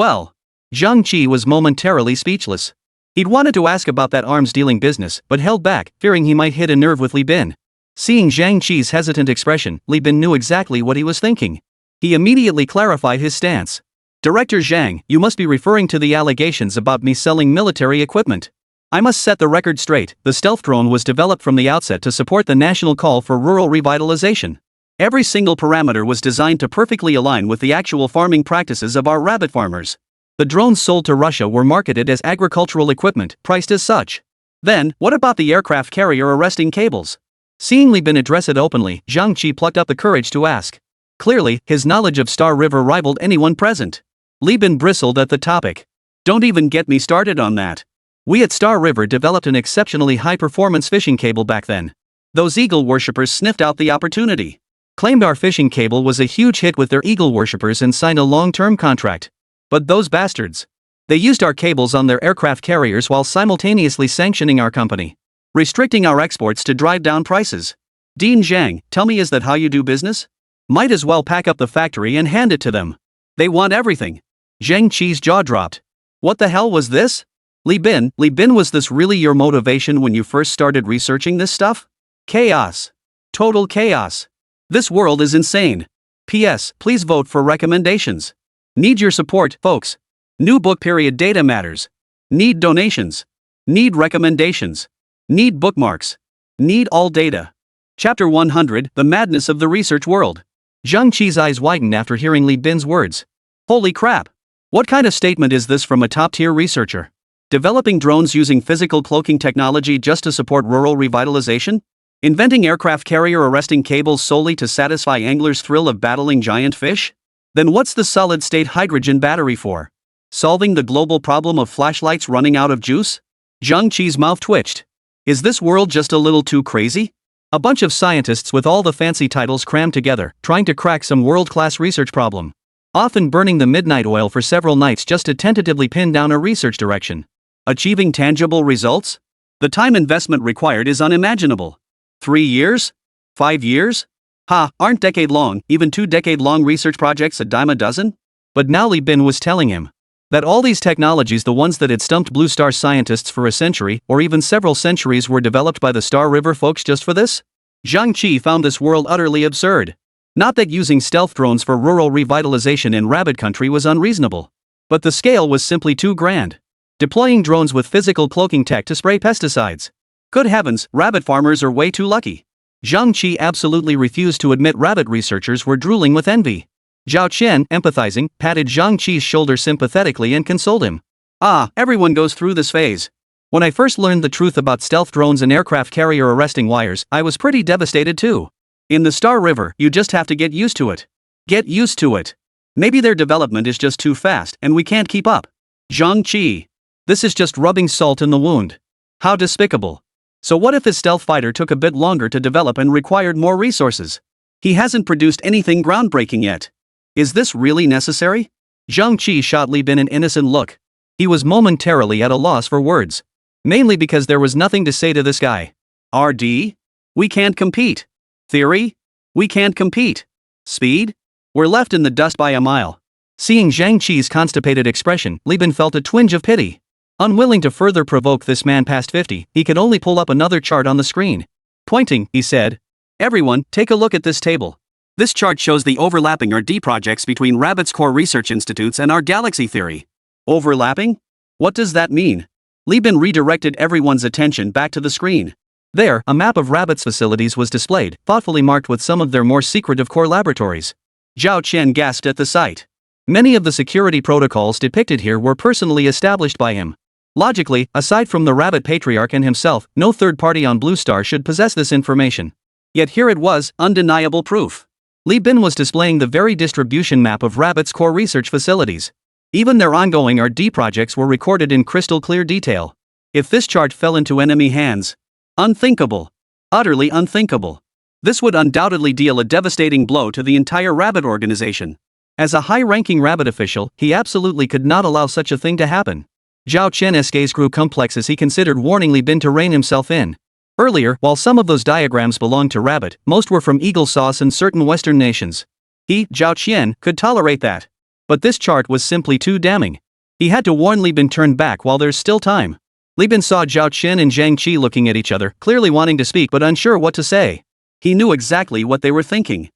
Zhang Qi was momentarily speechless. He'd wanted to ask about that arms-dealing business, but held back, fearing he might hit a nerve with Li Bin. Seeing Zhang Qi's hesitant expression, Li Bin knew exactly what he was thinking. He immediately clarified his stance. Director Zhang, you must be referring to the allegations about me selling military equipment. I must set the record straight, the stealth drone was developed from the outset to support the national call for rural revitalization. Every single parameter was designed to perfectly align with the actual farming practices of our rabbit farmers. The drones sold to Russia were marketed as agricultural equipment, priced as such. Then, what about the aircraft carrier arresting cables? Seeing Li Bin address it openly, Zhang Qi plucked up the courage to ask. Clearly, his knowledge of Star River rivaled anyone present. Li Bin bristled at the topic. Don't even get me started on that. We at Star River developed an exceptionally high-performance fishing cable back then. Those eagle worshippers sniffed out the opportunity. Claimed our fishing cable was a huge hit with their eagle worshippers and signed a long-term contract. But those bastards. They used our cables on their aircraft carriers while simultaneously sanctioning our company. Restricting our exports to drive down prices. Dean Zhang, tell me, is that how you do business? Might as well pack up the factory and hand it to them. They want everything. Zhang Qi's jaw dropped. What the hell was this? Li Bin, was this really your motivation when you first started researching this stuff? Chaos. Total chaos. This world is insane. P.S. Please vote for recommendations. Need your support, folks. New book period data matters. Need donations. Need recommendations. Need bookmarks. Need all data. Chapter 100, The Madness of the Research World. Zhang Qi's eyes widened after hearing Li Bin's words. Holy crap! What kind of statement is this from a top-tier researcher? Developing drones using physical cloaking technology just to support rural revitalization? Inventing aircraft carrier arresting cables solely to satisfy anglers' thrill of battling giant fish? Then what's the solid-state hydrogen battery for? Solving the global problem of flashlights running out of juice? Zhang Qi's mouth twitched. Is this world just a little too crazy? A bunch of scientists with all the fancy titles crammed together, trying to crack some world-class research problem. Often burning the midnight oil for several nights just to tentatively pin down a research direction. Achieving tangible results? The time investment required is unimaginable. 3 years? 5 years? Aren't decade-long, even 2-decade-long research projects a dime a dozen? But now Li Bin was telling him that all these technologies, the ones that had stumped Blue Star scientists for a century, or even several centuries, were developed by the Star River folks just for this? Zhang Qi found this world utterly absurd. Not that using stealth drones for rural revitalization in rabbit country was unreasonable. But the scale was simply too grand. Deploying drones with physical cloaking tech to spray pesticides. Good heavens, rabbit farmers are way too lucky. Zhang Qi absolutely refused to admit rabbit researchers were drooling with envy. Zhao Qian, empathizing, patted Zhang Qi's shoulder sympathetically and consoled him. Everyone goes through this phase. When I first learned the truth about stealth drones and aircraft carrier arresting wires, I was pretty devastated too. In the Star River, you just have to get used to it. Get used to it. Maybe their development is just too fast and we can't keep up. Zhang Qi. This is just rubbing salt in the wound. How despicable. So what if his stealth fighter took a bit longer to develop and required more resources? He hasn't produced anything groundbreaking yet. Is this really necessary? Zhang Qi shot Li Bin an innocent look. He was momentarily at a loss for words. Mainly because there was nothing to say to this guy. RD? We can't compete. Theory? We can't compete. Speed? We're left in the dust by a mile. Seeing Zhang Qi's constipated expression, Li Bin felt a twinge of pity. Unwilling to further provoke this man past 50, he could only pull up another chart on the screen. Pointing, he said, "Everyone, take a look at this table. This chart shows the overlapping RD projects between Rabbit's core research institutes and our galaxy theory." Overlapping? What does that mean? Li Bin redirected everyone's attention back to the screen. There, a map of Rabbit's facilities was displayed, thoughtfully marked with some of their more secretive core laboratories. Zhao Qian gasped at the sight. Many of the security protocols depicted here were personally established by him. Logically, aside from the Rabbit Patriarch and himself, no third party on Blue Star should possess this information. Yet here it was, undeniable proof. Li Bin was displaying the very distribution map of Rabbit's core research facilities. Even their ongoing RD projects were recorded in crystal clear detail. If this chart fell into enemy hands, unthinkable. Utterly unthinkable. This would undoubtedly deal a devastating blow to the entire Rabbit organization. As a high-ranking Rabbit official, he absolutely could not allow such a thing to happen. Zhao Qian's gaze grew complex as he considered warning Li Bin to rein himself in. Earlier, while some of those diagrams belonged to Rabbit, most were from Eagle Sauce and certain Western nations. He, Zhao Qian, could tolerate that. But this chart was simply too damning. He had to warn Li Bin turn back while there's still time. Li Bin saw Zhao Qian and Zhang Qi looking at each other, clearly wanting to speak but unsure what to say. He knew exactly what they were thinking.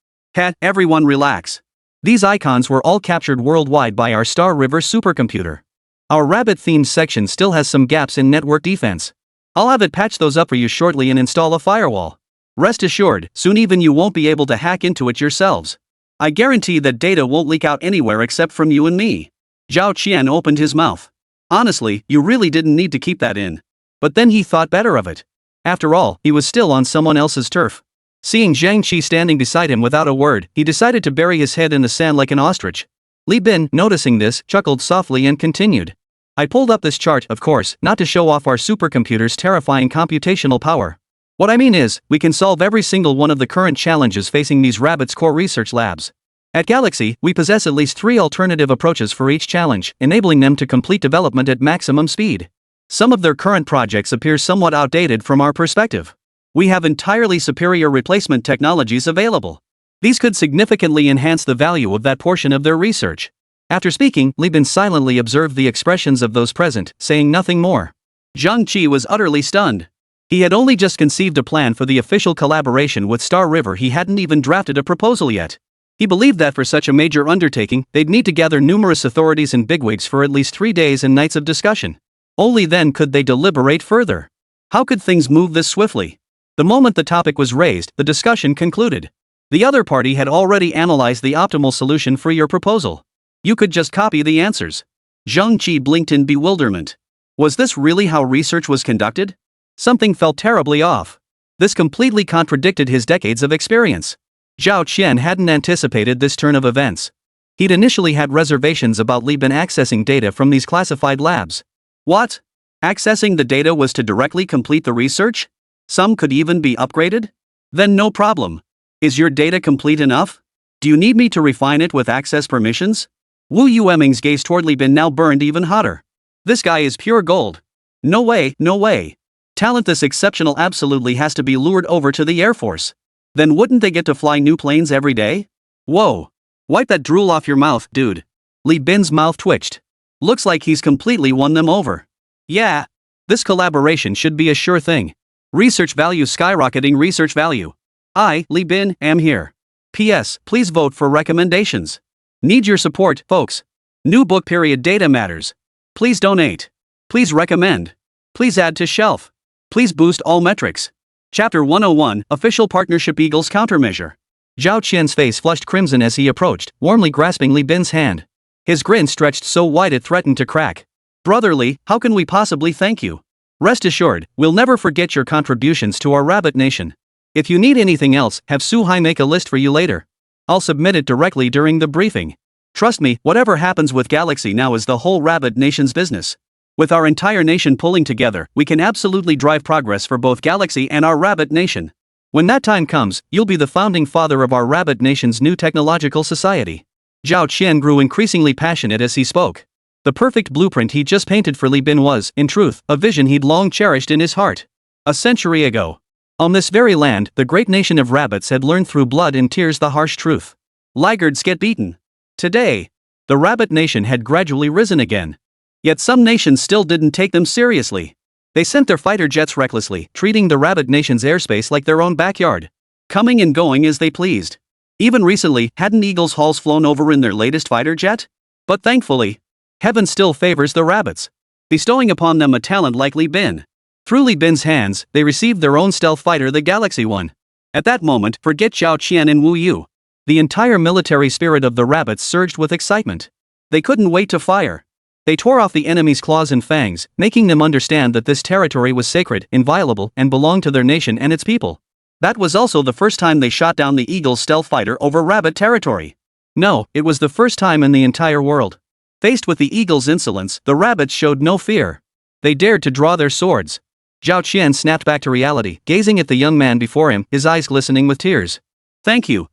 Everyone relax. These icons were all captured worldwide by our Star River supercomputer. Our Rabbit-themed section still has some gaps in network defense. I'll have it patch those up for you shortly and install a firewall. Rest assured, soon even you won't be able to hack into it yourselves. I guarantee that data won't leak out anywhere except from you and me. Zhao Qian opened his mouth. Honestly, you really didn't need to keep that in. But then he thought better of it. After all, he was still on someone else's turf. Seeing Zhang Qi standing beside him without a word, he decided to bury his head in the sand like an ostrich. Li Bin, noticing this, chuckled softly and continued. I pulled up this chart, of course, not to show off our supercomputer's terrifying computational power. What I mean is, we can solve every single one of the current challenges facing these Rabbit's core research labs. At Galaxy, we possess at least 3 alternative approaches for each challenge, enabling them to complete development at maximum speed. Some of their current projects appear somewhat outdated from our perspective. We have entirely superior replacement technologies available. These could significantly enhance the value of that portion of their research. After speaking, Li Bin silently observed the expressions of those present, saying nothing more. Zhang Qi was utterly stunned. He had only just conceived a plan for the official collaboration with Star River. He hadn't even drafted a proposal yet. He believed that for such a major undertaking, they'd need to gather numerous authorities and bigwigs for at least 3 days and nights of discussion. Only then could they deliberate further. How could things move this swiftly? The moment the topic was raised, the discussion concluded. The other party had already analyzed the optimal solution for your proposal. You could just copy the answers. Zhang Qi blinked in bewilderment. Was this really how research was conducted? Something felt terribly off. This completely contradicted his decades of experience. Zhao Qian hadn't anticipated this turn of events. He'd initially had reservations about Li Bin accessing data from these classified labs. What? Accessing the data was to directly complete the research? Some could even be upgraded? Then no problem. Is your data complete enough? Do you need me to refine it with access permissions? Wu Yueming's gaze toward Li Bin now burned even hotter. This guy is pure gold. No way, no way. Talent this exceptional absolutely has to be lured over to the Air Force. Then wouldn't they get to fly new planes every day? Whoa. Wipe that drool off your mouth, dude. Li Bin's mouth twitched. Looks like he's completely won them over. Yeah. This collaboration should be a sure thing. Research value skyrocketing research value. I, Li Bin, am here. P.S. Please vote for recommendations. Need your support, folks. New book period data matters. Please donate. Please recommend. Please add to shelf. Please boost all metrics. Chapter 101, Official Partnership Eagles Countermeasure. Zhao Qian's face flushed crimson as he approached, warmly grasping Li Bin's hand. His grin stretched so wide it threatened to crack. Brotherly, how can we possibly thank you? Rest assured, we'll never forget your contributions to our rabbit nation. If you need anything else, have Su Hai make a list for you later. I'll submit it directly during the briefing. Trust me, whatever happens with Galaxy now is the whole rabbit nation's business. With our entire nation pulling together, we can absolutely drive progress for both Galaxy and our rabbit nation. When that time comes, you'll be the founding father of our rabbit nation's new technological society. Zhao Qian grew increasingly passionate as he spoke. The perfect blueprint he just painted for Li Bin was, in truth, a vision he'd long cherished in his heart. A century ago. On this very land, the great nation of rabbits had learned through blood and tears the harsh truth. Laggards get beaten. Today, the rabbit nation had gradually risen again. Yet some nations still didn't take them seriously. They sent their fighter jets recklessly, treating the rabbit nation's airspace like their own backyard. Coming and going as they pleased. Even recently, hadn't Eagles Halls flown over in their latest fighter jet? But thankfully, heaven still favors the rabbits, bestowing upon them a talent like Li Bin. Through Li Bin's hands, they received their own stealth fighter, the Galaxy One. At that moment, forget Zhao Qian and Wu Yu. The entire military spirit of the rabbits surged with excitement. They couldn't wait to fire. They tore off the enemy's claws and fangs, making them understand that this territory was sacred, inviolable, and belonged to their nation and its people. That was also the first time they shot down the Eagle's stealth fighter over rabbit territory. No, it was the first time in the entire world. Faced with the Eagle's insolence, the rabbits showed no fear. They dared to draw their swords. Zhao Qian snapped back to reality, gazing at the young man before him, his eyes glistening with tears. Thank you,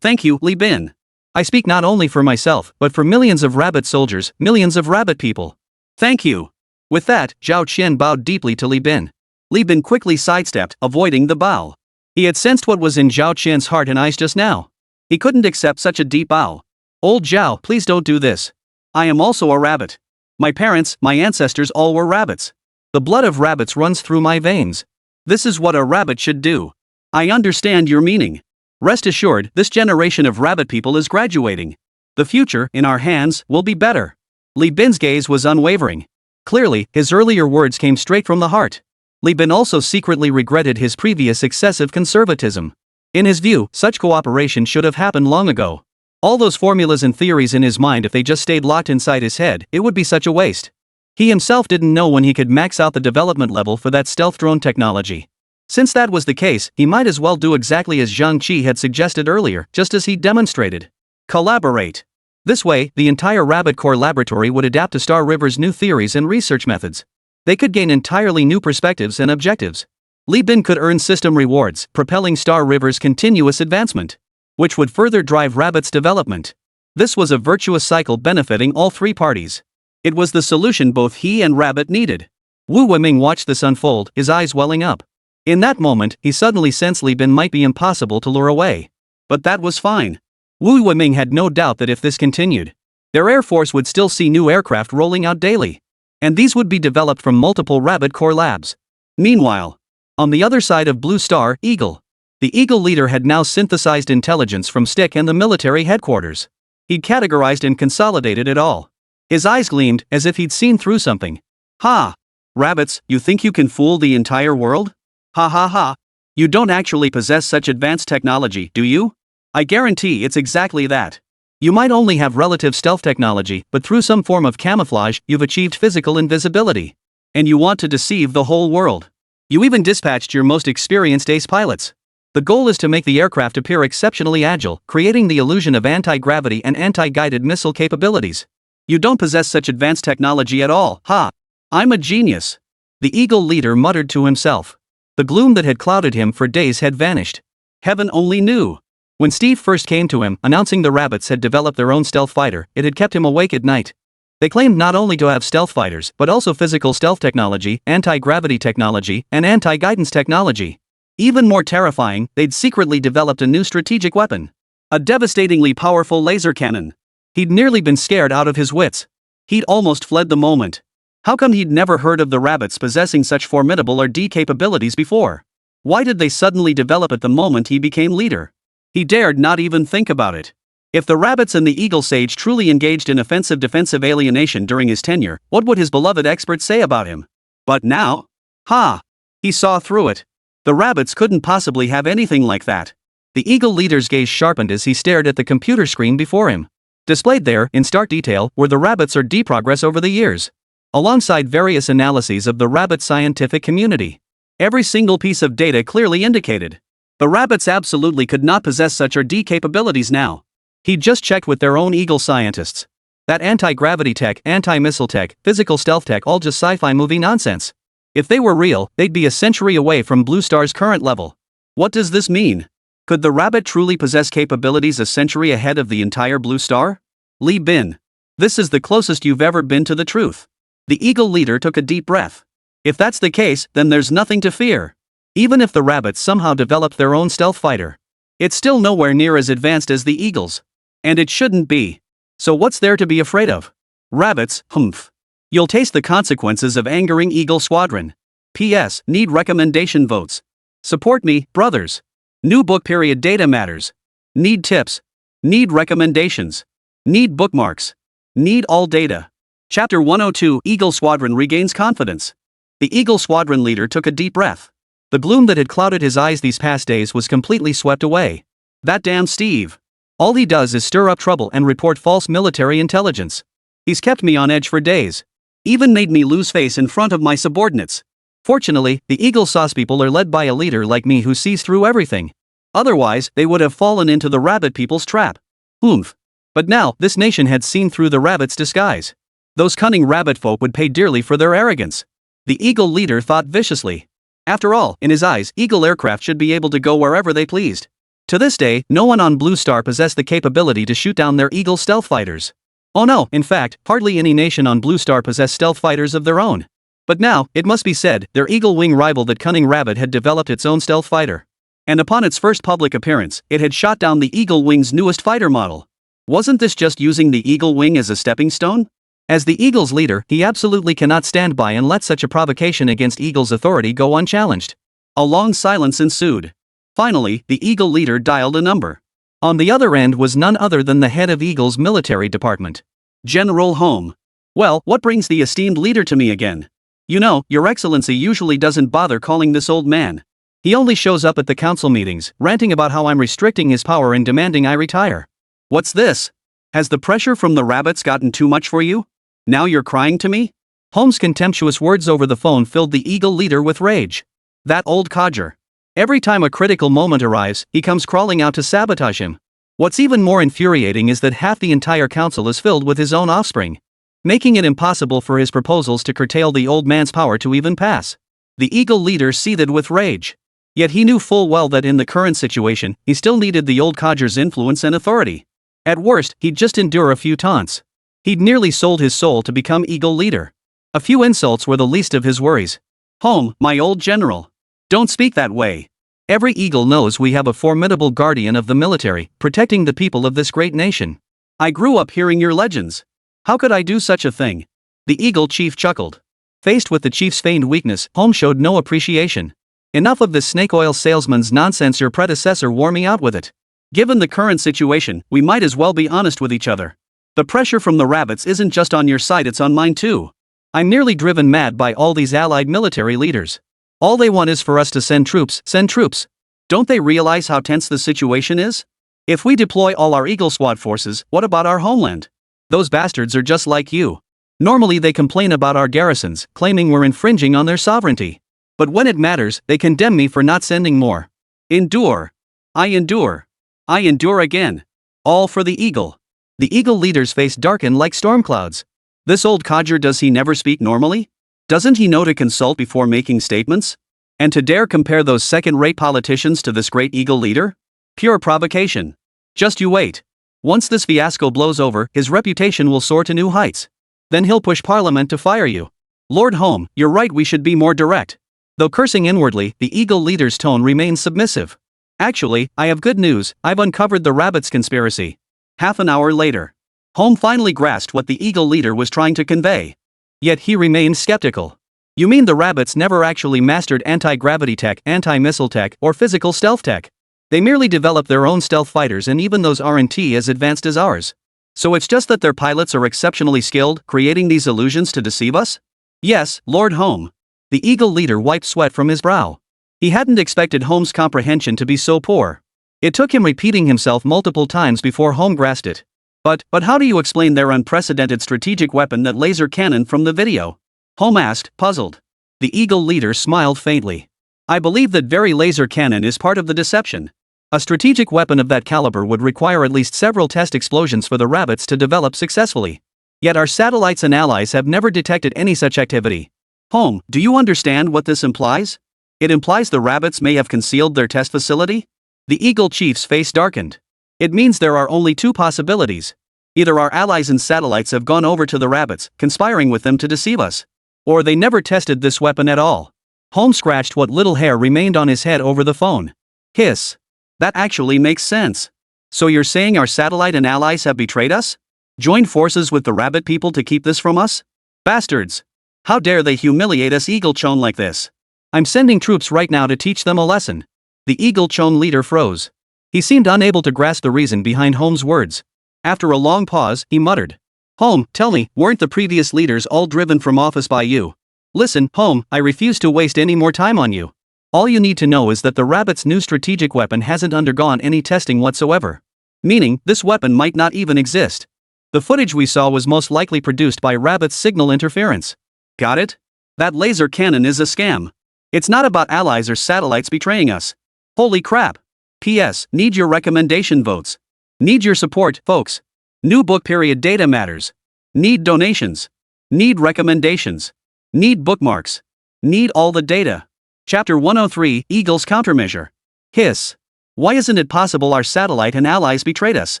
Li Bin. I speak not only for myself, but for millions of rabbit soldiers, millions of rabbit people. Thank you. With that, Zhao Qian bowed deeply to Li Bin. Li Bin quickly sidestepped, avoiding the bow. He had sensed what was in Zhao Qian's heart and eyes just now. He couldn't accept such a deep bow. Old Zhao, please don't do this. I am also a rabbit. My parents, my ancestors all were rabbits. The blood of rabbits runs through my veins. This is what a rabbit should do. I understand your meaning. Rest assured, this generation of rabbit people is graduating. The future, in our hands, will be better. Li Bin's gaze was unwavering. Clearly, his earlier words came straight from the heart. Li Bin also secretly regretted his previous excessive conservatism. In his view, such cooperation should have happened long ago. All those formulas and theories in his mind, if they just stayed locked inside his head, it would be such a waste. He himself didn't know when he could max out the development level for that stealth drone technology. Since that was the case, he might as well do exactly as Zhang Qi had suggested earlier, just as he demonstrated. Collaborate. This way, the entire Rabbit Core laboratory would adapt to Star River's new theories and research methods. They could gain entirely new perspectives and objectives. Li Bin could earn system rewards, propelling Star River's continuous advancement, which would further drive Rabbit's development. This was a virtuous cycle benefiting all three parties. It was the solution both he and Rabbit needed. Wu Weming watched this unfold, his eyes welling up. In that moment, he suddenly sensed Li Bin might be impossible to lure away. But that was fine. Wu Weming had no doubt that if this continued, their Air Force would still see new aircraft rolling out daily. And these would be developed from multiple Rabbit Core labs. Meanwhile, on the other side of Blue Star, Eagle. The Eagle leader had now synthesized intelligence from Stick and the military headquarters. He'd categorized and consolidated it all. His eyes gleamed, as if he'd seen through something. Ha! Rabbits, you think you can fool the entire world? Ha ha ha! You don't actually possess such advanced technology, do you? I guarantee it's exactly that. You might only have relative stealth technology, but through some form of camouflage, you've achieved physical invisibility. And you want to deceive the whole world. You even dispatched your most experienced ace pilots. The goal is to make the aircraft appear exceptionally agile, creating the illusion of anti-gravity and anti-guided missile capabilities. You don't possess such advanced technology at all, ha! I'm a genius. The Eagle leader muttered to himself. The gloom that had clouded him for days had vanished. Heaven only knew. When Steve first came to him, announcing the rabbits had developed their own stealth fighter, it had kept him awake at night. They claimed not only to have stealth fighters, but also physical stealth technology, anti-gravity technology, and anti-guidance technology. Even more terrifying, they'd secretly developed a new strategic weapon. A devastatingly powerful laser cannon. He'd nearly been scared out of his wits. He'd almost fled the moment. How come he'd never heard of the rabbits possessing such formidable RD capabilities before? Why did they suddenly develop at the moment he became leader? He dared not even think about it. If the rabbits and the Eagle Sage truly engaged in offensive-defensive alienation during his tenure, what would his beloved experts say about him? But now? Ha! He saw through it. The rabbits couldn't possibly have anything like that. The Eagle leader's gaze sharpened as he stared at the computer screen before him. Displayed there, in stark detail, were the rabbits' RD progress over the years, alongside various analyses of the rabbit scientific community. Every single piece of data clearly indicated the rabbits absolutely could not possess such RD capabilities now. He'd just checked with their own Eagle scientists. That anti-gravity tech, anti-missile tech, physical stealth tech, all just sci-fi movie nonsense. If they were real, they'd be a century away from Blue Star's current level. What does this mean? Could the rabbit truly possess capabilities a century ahead of the entire Blue Star? Li Bin. This is the closest you've ever been to the truth. The Eagle leader took a deep breath. If that's the case, then there's nothing to fear. Even if the rabbits somehow developed their own stealth fighter, it's still nowhere near as advanced as the Eagles. And it shouldn't be. So what's there to be afraid of? Rabbits, humph. You'll taste the consequences of angering Eagle Squadron. P.S. Need recommendation votes. Support me, brothers. New book period data matters. Need tips. Need recommendations. Need bookmarks. Need all data. Chapter 102 Eagle Squadron regains confidence. The Eagle Squadron leader took a deep breath. The gloom that had clouded his eyes these past days was completely swept away. That damn Steve. All he does is stir up trouble and report false military intelligence. He's kept me on edge for days. Even made me lose face in front of my subordinates. Fortunately, the Eagle sauce people are led by a leader like me who sees through everything. Otherwise, they would have fallen into the rabbit people's trap. Oomph. But now, this nation had seen through the rabbit's disguise. Those cunning rabbit folk would pay dearly for their arrogance. The Eagle leader thought viciously. After all, in his eyes, Eagle aircraft should be able to go wherever they pleased. To this day, no one on Blue Star possessed the capability to shoot down their Eagle stealth fighters. Oh no, in fact, hardly any nation on Blue Star possessed stealth fighters of their own. But now, it must be said, their Eagle Wing rival, that cunning rabbit, had developed its own stealth fighter. And upon its first public appearance, it had shot down the Eagle Wing's newest fighter model. Wasn't this just using the Eagle Wing as a stepping stone? As the Eagle's leader, he absolutely cannot stand by and let such a provocation against Eagle's authority go unchallenged. A long silence ensued. Finally, the Eagle leader dialed a number. On the other end was none other than the head of Eagle's military department, General Home. Well, what brings the esteemed leader to me again? You know, Your Excellency usually doesn't bother calling this old man. He only shows up at the council meetings, ranting about how I'm restricting his power and demanding I retire. What's this? Has the pressure from the rabbits gotten too much for you? Now you're crying to me? Holmes' contemptuous words over the phone filled the Eagle leader with rage. That old codger. Every time a critical moment arrives, he comes crawling out to sabotage him. What's even more infuriating is that half the entire council is filled with his own offspring, making it impossible for his proposals to curtail the old man's power to even pass. The Eagle leader seethed with rage. Yet he knew full well that in the current situation, he still needed the old codger's influence and authority. At worst, he'd just endure a few taunts. He'd nearly sold his soul to become Eagle leader. A few insults were the least of his worries. Home, my old general. Don't speak that way. Every Eagle knows we have a formidable guardian of the military, protecting the people of this great nation. I grew up hearing your legends. How could I do such a thing? The Eagle chief chuckled. Faced with the chief's feigned weakness, Holmes showed no appreciation. Enough of this snake oil salesman's nonsense. Your predecessor wore me out with it. Given the current situation, we might as well be honest with each other. The pressure from the rabbits isn't just on your side, it's on mine too. I'm nearly driven mad by all these allied military leaders. All they want is for us to send troops, send troops. Don't they realize how tense the situation is? If we deploy all our Eagle Squad forces, what about our homeland? Those bastards are just like you. Normally they complain about our garrisons, claiming we're infringing on their sovereignty. But when it matters, they condemn me for not sending more. Endure. I endure. I endure again. All for the Eagle. The Eagle leader's face darkened like storm clouds. This old codger, does he never speak normally? Doesn't he know to consult before making statements? And to dare compare those second-rate politicians to this great Eagle leader? Pure provocation. Just you wait. Once this fiasco blows over, his reputation will soar to new heights. Then he'll push Parliament to fire you. Lord Home, you're right, we should be more direct. Though cursing inwardly, the Eagle leader's tone remains submissive. Actually, I have good news, I've uncovered the rabbits conspiracy. Half an hour later. Home finally grasped what the Eagle leader was trying to convey. Yet he remained skeptical. You mean the rabbits never actually mastered anti-gravity tech, anti-missile tech, or physical stealth tech? They merely developed their own stealth fighters, and even those aren't as advanced as ours. So it's just that their pilots are exceptionally skilled, creating these illusions to deceive us? Yes, Lord Home. The Eagle leader wiped sweat from his brow. He hadn't expected Home's comprehension to be so poor. It took him repeating himself multiple times before Home grasped it. But how do you explain their unprecedented strategic weapon, that laser cannon from the video? Home asked, puzzled. The Eagle leader smiled faintly. I believe that very laser cannon is part of the deception. A strategic weapon of that caliber would require at least several test explosions for the rabbits to develop successfully. Yet our satellites and allies have never detected any such activity. Home, do you understand what this implies? It implies the rabbits may have concealed their test facility? The Eagle chief's face darkened. It means there are only two possibilities. Either our allies and satellites have gone over to the rabbits, conspiring with them to deceive us. Or they never tested this weapon at all. Home scratched what little hair remained on his head over the phone. Hiss. That actually makes sense. So you're saying our satellite and allies have betrayed us? Joined forces with the rabbit people to keep this from us? Bastards! How dare they humiliate us Eagle-chone like this? I'm sending troops right now to teach them a lesson. The Eagle-chone leader froze. He seemed unable to grasp the reason behind Home's words. After a long pause, he muttered. Home, tell me, weren't the previous leaders all driven from office by you? Listen, Home, I refuse to waste any more time on you. All you need to know is that the rabbit's new strategic weapon hasn't undergone any testing whatsoever. Meaning, this weapon might not even exist. The footage we saw was most likely produced by rabbit's signal interference. Got it? That laser cannon is a scam. It's not about allies or satellites betraying us. Holy crap. P.S. Need your recommendation votes. Need your support, folks. New book period data matters. Need donations. Need recommendations. Need bookmarks. Need all the data. Chapter 103, Eagle's Countermeasure. Hiss. Why isn't it possible our satellite and allies betrayed us?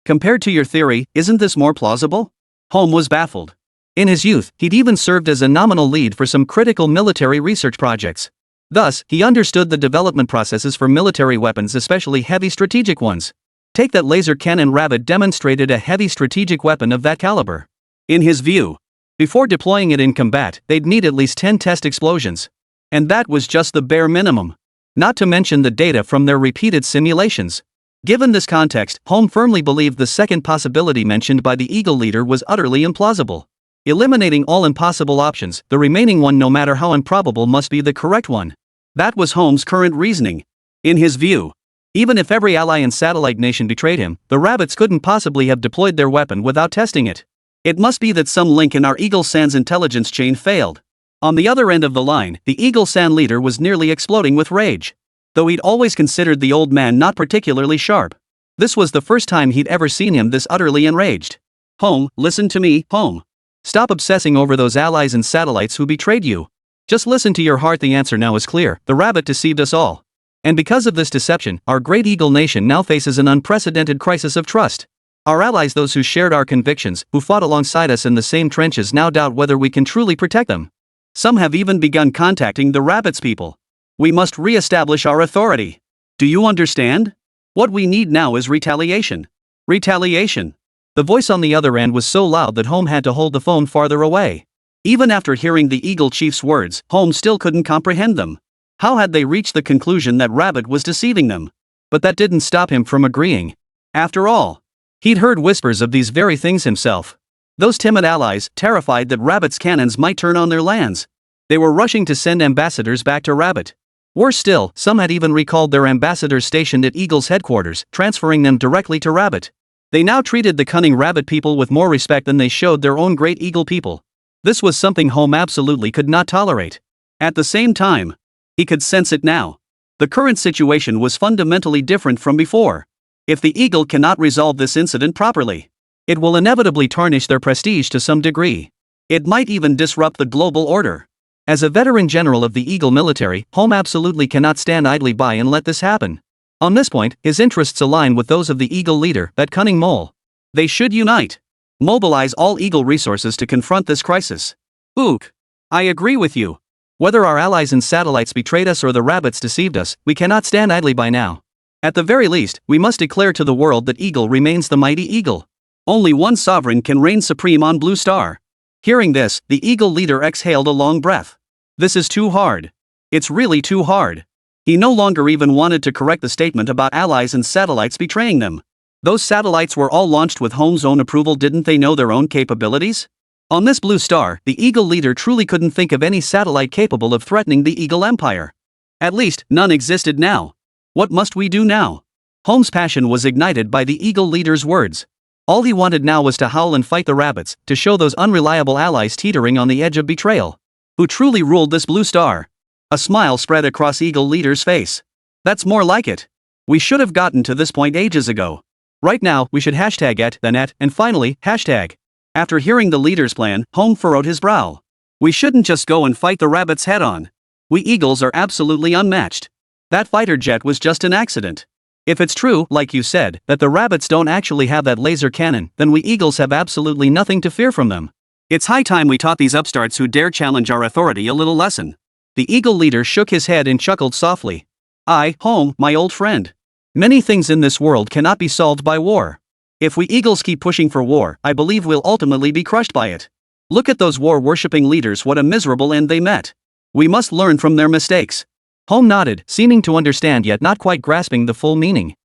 Compared to your theory, isn't this more plausible? Home was baffled. In his youth, he'd even served as a nominal lead for some critical military research projects. Thus, he understood the development processes for military weapons, especially heavy strategic ones. Take that laser cannon. Rabbit demonstrated a heavy strategic weapon of that caliber. In his view, before deploying it in combat, they'd need at least 10 test explosions. And that was just the bare minimum. Not to mention the data from their repeated simulations. Given this context, Home firmly believed the second possibility mentioned by the Eagle leader was utterly implausible. Eliminating all impossible options, the remaining one, no matter how improbable, must be the correct one. That was Home's current reasoning. In his view, even if every ally and satellite nation betrayed him, the rabbits couldn't possibly have deployed their weapon without testing it. It must be that some link in our Eagle San's intelligence chain failed. On the other end of the line, the Eagle San leader was nearly exploding with rage. Though he'd always considered the old man not particularly sharp, this was the first time he'd ever seen him this utterly enraged. Home, listen to me, Home. Stop obsessing over those allies and satellites who betrayed you. Just listen to your heart. The answer now is clear. The rabbit deceived us all. And because of this deception, our great Eagle nation now faces an unprecedented crisis of trust. Our allies, those who shared our convictions, who fought alongside us in the same trenches, now doubt whether we can truly protect them. Some have even begun contacting the rabbits people. We must re-establish our authority. Do you understand? What we need now is retaliation. Retaliation. The voice on the other end was so loud that Home had to hold the phone farther away. Even after hearing the Eagle chief's words, Home still couldn't comprehend them. How had they reached the conclusion that Rabbit was deceiving them? But that didn't stop him from agreeing. After all, he'd heard whispers of these very things himself. Those timid allies, terrified that Rabbit's cannons might turn on their lands. They were rushing to send ambassadors back to Rabbit. Worse still, some had even recalled their ambassadors stationed at Eagle's headquarters, transferring them directly to Rabbit. They now treated the cunning Rabbit people with more respect than they showed their own great Eagle people. This was something Home absolutely could not tolerate. At the same time, he could sense it now. The current situation was fundamentally different from before. If the Eagle cannot resolve this incident properly, it will inevitably tarnish their prestige to some degree. It might even disrupt the global order. As a veteran general of the Eagle military, Home absolutely cannot stand idly by and let this happen. On this point, his interests align with those of the Eagle leader, that cunning mole. They should unite. Mobilize all Eagle resources to confront this crisis. Ook. I agree with you. Whether our allies and satellites betrayed us or the Rabbits deceived us, we cannot stand idly by now. At the very least, we must declare to the world that Eagle remains the mighty Eagle. Only one sovereign can reign supreme on Blue Star. Hearing this, the Eagle leader exhaled a long breath. This is too hard. It's really too hard. He no longer even wanted to correct the statement about allies and satellites betraying them. Those satellites were all launched with Home's own approval. Didn't they know their own capabilities? On this Blue Star, the Eagle leader truly couldn't think of any satellite capable of threatening the Eagle Empire. At least, none existed now. What must we do now? Home's passion was ignited by the Eagle leader's words. All he wanted now was to howl and fight the Rabbits, to show those unreliable allies teetering on the edge of betrayal. Who truly ruled this Blue Star? A smile spread across Eagle leader's face. That's more like it. We should have gotten to this point ages ago. Right now, we should hashtag #et, then #et, and finally, hashtag. After hearing the leader's plan, Home furrowed his brow. We shouldn't just go and fight the Rabbits head on. We Eagles are absolutely unmatched. That fighter jet was just an accident. If it's true, like you said, that the Rabbits don't actually have that laser cannon, then we Eagles have absolutely nothing to fear from them. It's high time we taught these upstarts who dare challenge our authority a little lesson. The Eagle leader shook his head and chuckled softly. Home, my old friend. Many things in this world cannot be solved by war. If we Eagles keep pushing for war, I believe we'll ultimately be crushed by it. Look at those war-worshipping leaders, what a miserable end they met. We must learn from their mistakes. Home nodded, seeming to understand yet not quite grasping the full meaning.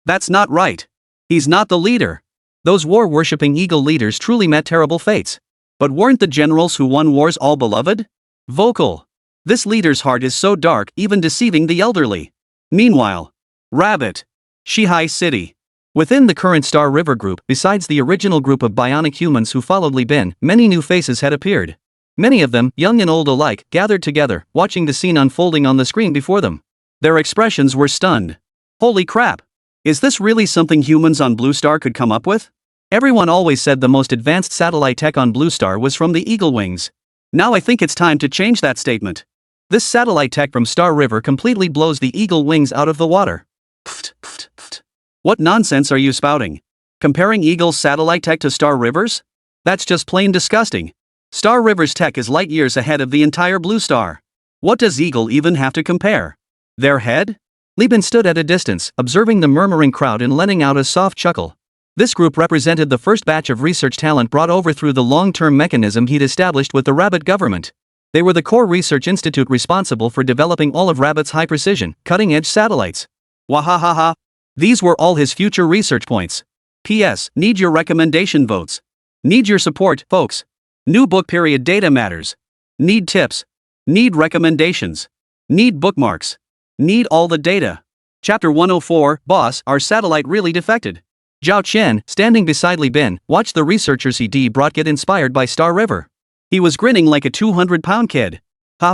That's not right. He's not the leader. Those war-worshipping Eagle leaders truly met terrible fates. But weren't the generals who won wars all beloved? Vocal. This leader's heart is so dark, even deceiving the elderly. Meanwhile, Rabbit. Shihai City. Within the current Star River group, besides the original group of bionic humans who followed Li Bin, many new faces had appeared. Many of them, young and old alike, gathered together, watching the scene unfolding on the screen before them. Their expressions were stunned. Holy crap! Is this really something humans on Blue Star could come up with? Everyone always said the most advanced satellite tech on Blue Star was from the Eagle Wings. Now I think it's time to change that statement. This satellite tech from Star River completely blows the Eagle Wings out of the water. What nonsense are you spouting? Comparing Eagle's satellite tech to Star River's? That's just plain disgusting. Star River's tech is light years ahead of the entire Blue Star. What does Eagle even have to compare? Their head? Li Bin stood at a distance, observing the murmuring crowd and letting out a soft chuckle. This group represented the first batch of research talent brought over through the long-term mechanism he'd established with the Rabbit government. They were the core research institute responsible for developing all of Rabbit's high-precision, cutting-edge satellites. Wahahaha. These were all his future research points. P.S. Need your recommendation votes. Need your support, folks. New book period data matters. Need tips. Need recommendations. Need bookmarks. Need all the data. Chapter 104, Boss, our satellite really defected. Zhao Chen, standing beside Li Bin, watched the researchers he brought get inspired by Star River. He was grinning like a 200-pound kid.